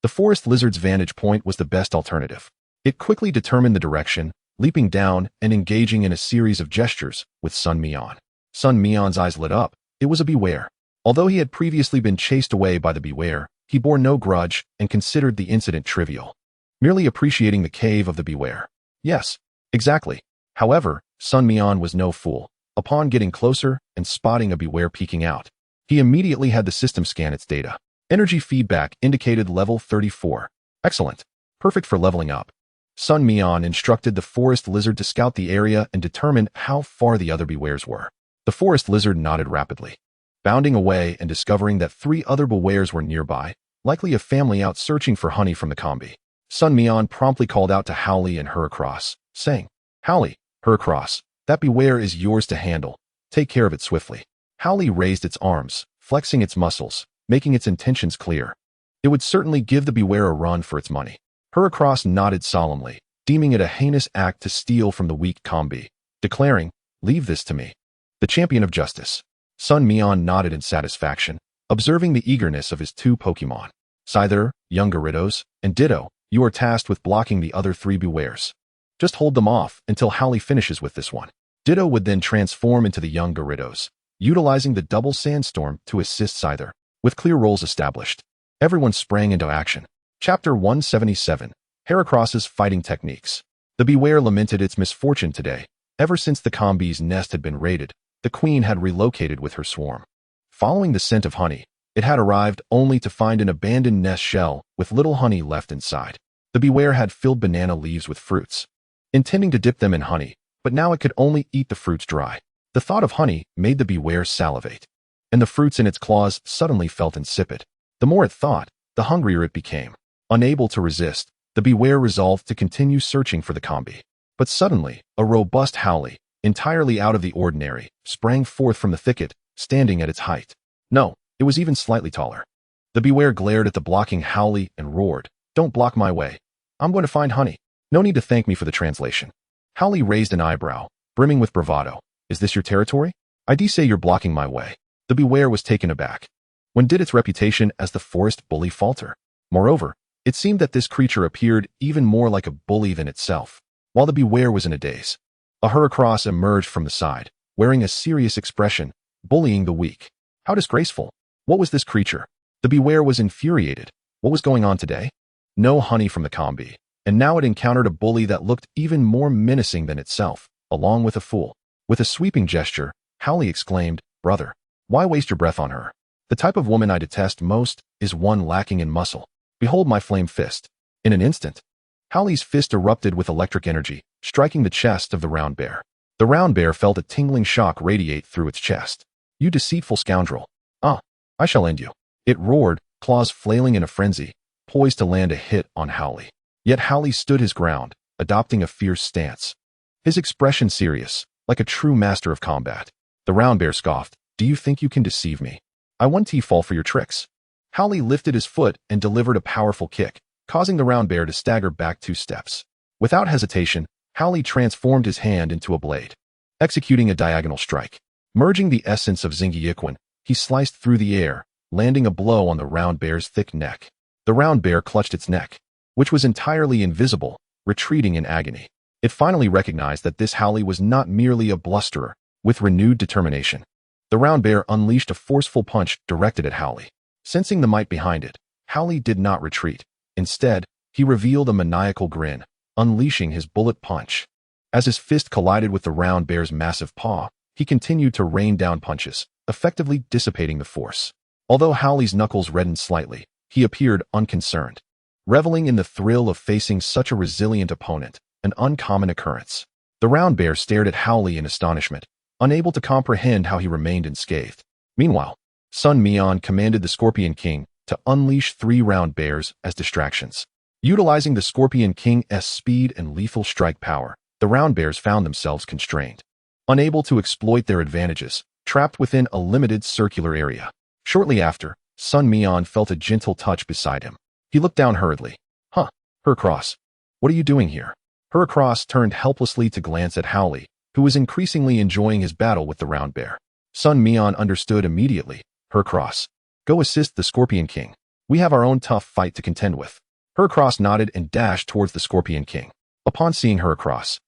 the forest lizard's vantage point was the best alternative. It quickly determined the direction, leaping down and engaging in a series of gestures with Sun Mian. Sun Mian's eyes lit up. It was a Beware. Although he had previously been chased away by the Beware, he bore no grudge and considered the incident trivial, merely appreciating the cave of the Beware. Yes, exactly. However, Sun Mian was no fool. Upon getting closer and spotting a Beware peeking out, he immediately had the system scan its data. Energy feedback indicated level 34. Excellent. Perfect for leveling up. Sun Mian instructed the forest lizard to scout the area and determine how far the other Bewares were. The forest lizard nodded rapidly, bounding away and discovering that 3 other Bewares were nearby, likely a family out searching for honey from the combi. Sun Mian promptly called out to Howley and Heracross, saying, "Howley, Heracross, that Beware is yours to handle. Take care of it swiftly." Howley raised its arms, flexing its muscles, making its intentions clear. It would certainly give the Beware a run for its money. Heracross nodded solemnly, deeming it a heinous act to steal from the weak combi, declaring, "Leave this to me, the champion of justice." Sun Mian nodded in satisfaction, observing the eagerness of his 2 Pokémon. Scyther, young Gyarados, and Ditto, you are tasked with blocking the other 3 Bewares. Just hold them off until Howley finishes with this one. Ditto would then transform into the young Gyarados, utilizing the double sandstorm to assist Scyther. With clear roles established, everyone sprang into action. Chapter 177, Heracross's Fighting Techniques. The Beware lamented its misfortune today. Ever since the combi's nest had been raided, the queen had relocated with her swarm. Following the scent of honey, it had arrived only to find an abandoned nest shell with little honey left inside. The Beware had filled banana leaves with fruits, intending to dip them in honey, but now it could only eat the fruits dry. The thought of honey made the Beware salivate, and the fruits in its claws suddenly felt insipid. The more it thought, the hungrier it became. Unable to resist, the Beware resolved to continue searching for the combi. But suddenly, a robust Howley, entirely out of the ordinary, sprang forth from the thicket, standing at its height. No, it was even slightly taller. The Beware glared at the blocking Howley and roared, "Don't block my way. I'm going to find honey. No need to thank me for the translation." Howley raised an eyebrow, brimming with bravado. "Is this your territory? I say you're blocking my way." The Beware was taken aback. When did its reputation as the forest bully falter? Moreover, it seemed that this creature appeared even more like a bully than itself. While the Beware was in a daze, a Heracross emerged from the side, wearing a serious expression, bullying the weak. How disgraceful! What was this creature? The Beware was infuriated. What was going on today? No honey from the combi, and now it encountered a bully that looked even more menacing than itself, along with a fool. With a sweeping gesture, Howley exclaimed, "Brother, why waste your breath on her? The type of woman I detest most is one lacking in muscle. Behold my flame fist." In an instant, Howley's fist erupted with electric energy, striking the chest of the round bear. The round bear felt a tingling shock radiate through its chest. "You deceitful scoundrel. Ah, I shall end you." It roared, claws flailing in a frenzy, poised to land a hit on Howley. Yet Howley stood his ground, adopting a fierce stance, his expression serious, like a true master of combat. The round bear scoffed, "Do you think you can deceive me? I won't fall for your tricks." Howley lifted his foot and delivered a powerful kick, causing the round bear to stagger back 2 steps. Without hesitation, Howley transformed his hand into a blade, executing a diagonal strike. Merging the essence of Zingiyiquan, he sliced through the air, landing a blow on the round bear's thick neck. The round bear clutched its neck, which was entirely invisible, retreating in agony. It finally recognized that this Howley was not merely a blusterer. With renewed determination, the round bear unleashed a forceful punch directed at Howley. Sensing the might behind it, Howley did not retreat. Instead, he revealed a maniacal grin, unleashing his bullet punch. As his fist collided with the round bear's massive paw, he continued to rain down punches, effectively dissipating the force. Although Howley's knuckles reddened slightly, he appeared unconcerned, reveling in the thrill of facing such a resilient opponent, an uncommon occurrence. The round bear stared at Howley in astonishment, unable to comprehend how he remained unscathed. Meanwhile, Sun Mian commanded the Scorpion King to unleash 3 round bears as distractions. Utilizing the Scorpion King's speed and lethal strike power, the round bears found themselves constrained, unable to exploit their advantages, trapped within a limited circular area. Shortly after, Sun Mian felt a gentle touch beside him. He looked down hurriedly. "Huh, Heracross, what are you doing here?" Heracross turned helplessly to glance at Howley, who was increasingly enjoying his battle with the round bear. Sun Mian understood immediately. "Heracross, go assist the Scorpion King. We have our own tough fight to contend with." Heracross nodded and dashed towards the Scorpion King. Upon seeing Heracross,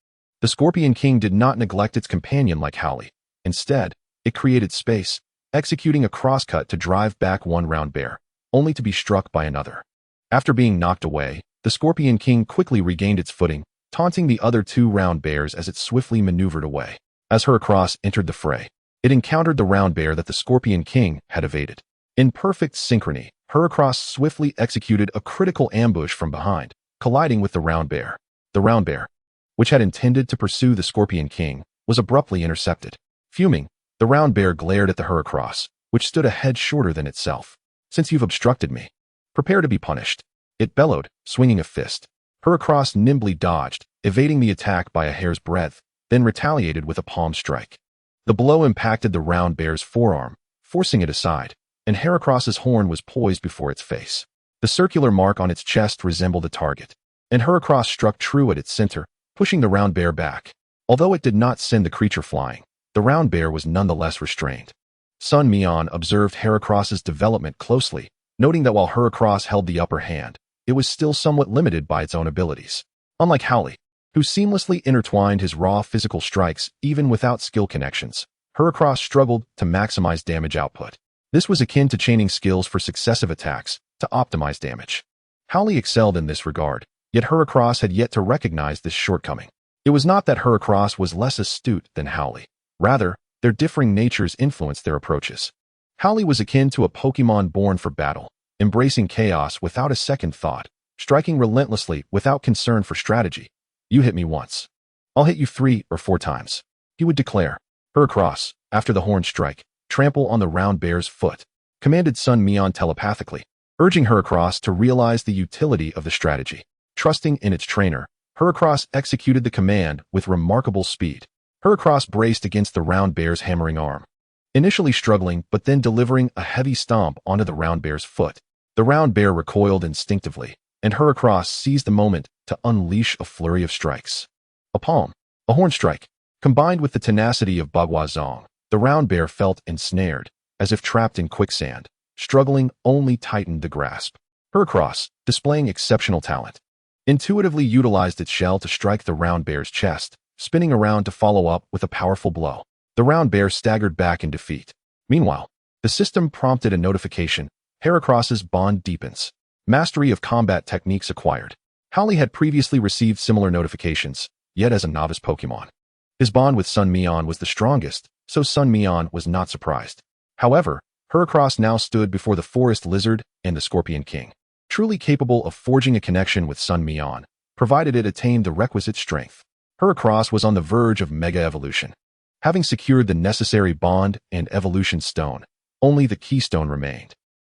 The Scorpion King did not neglect its companion like Howley. Instead, it created space, executing a crosscut to drive back one round bear, only to be struck by another. After being knocked away, the Scorpion King quickly regained its footing, taunting the other two round bears as it swiftly maneuvered away. As Heracross entered the fray, it encountered the round bear that the Scorpion King had evaded. In perfect synchrony, Heracross swiftly executed a critical ambush from behind, colliding with the round bear. The round bear, which had intended to pursue the Scorpion King, was abruptly intercepted. Fuming, the round bear glared at the Heracross, which stood a head shorter than itself. "Since you've obstructed me, prepare to be punished," it bellowed, swinging a fist. Heracross nimbly dodged, evading the attack by a hair's breadth, then retaliated with a palm strike. The blow impacted the round bear's forearm, forcing it aside, and Heracross's horn was poised before its face. The circular mark on its chest resembled a target, and Heracross struck true at its center, pushing the round bear back. Although it did not send the creature flying, the round bear was nonetheless restrained. Sun Mian observed Heracross's development closely, noting that while Heracross held the upper hand, it was still somewhat limited by its own abilities. Unlike Howley, who seamlessly intertwined his raw physical strikes even without skill connections, Heracross struggled to maximize damage output. This was akin to chaining skills for successive attacks to optimize damage. Howley excelled in this regard, yet Heracross had yet to recognize this shortcoming. It was not that Heracross was less astute than Howley. Rather, their differing natures influenced their approaches. Howley was akin to a Pokémon born for battle, embracing chaos without a second thought, striking relentlessly without concern for strategy. "You hit me once. I'll hit you 3 or 4 times," he would declare. Heracross, after the horn strike, "Trample on the round bear's foot," commanded Sun Mian telepathically, urging Heracross to realize the utility of the strategy. Trusting in its trainer, Heracross executed the command with remarkable speed. Heracross braced against the round bear's hammering arm, initially struggling but then delivering a heavy stomp onto the round bear's foot. The round bear recoiled instinctively, and Heracross seized the moment to unleash a flurry of strikes. A palm, a horn strike, combined with the tenacity of Bagua, the round bear felt ensnared, as if trapped in quicksand. Struggling only tightened the grasp. Heracross, displaying exceptional talent, intuitively utilized its shell to strike the round bear's chest, spinning around to follow up with a powerful blow. The round bear staggered back in defeat. Meanwhile, the system prompted a notification. Heracross's bond deepens. Mastery of combat techniques acquired. Howley had previously received similar notifications, yet as a novice Pokemon. His bond with Sun Mian was the strongest, so Sun Mian was not surprised. However, Heracross now stood before the Forest Lizard and the Scorpion King, truly capable of forging a connection with Sun Mian, provided it attained the requisite strength. Heracross was on the verge of mega evolution. Having secured the necessary bond and evolution stone, only the keystone remained.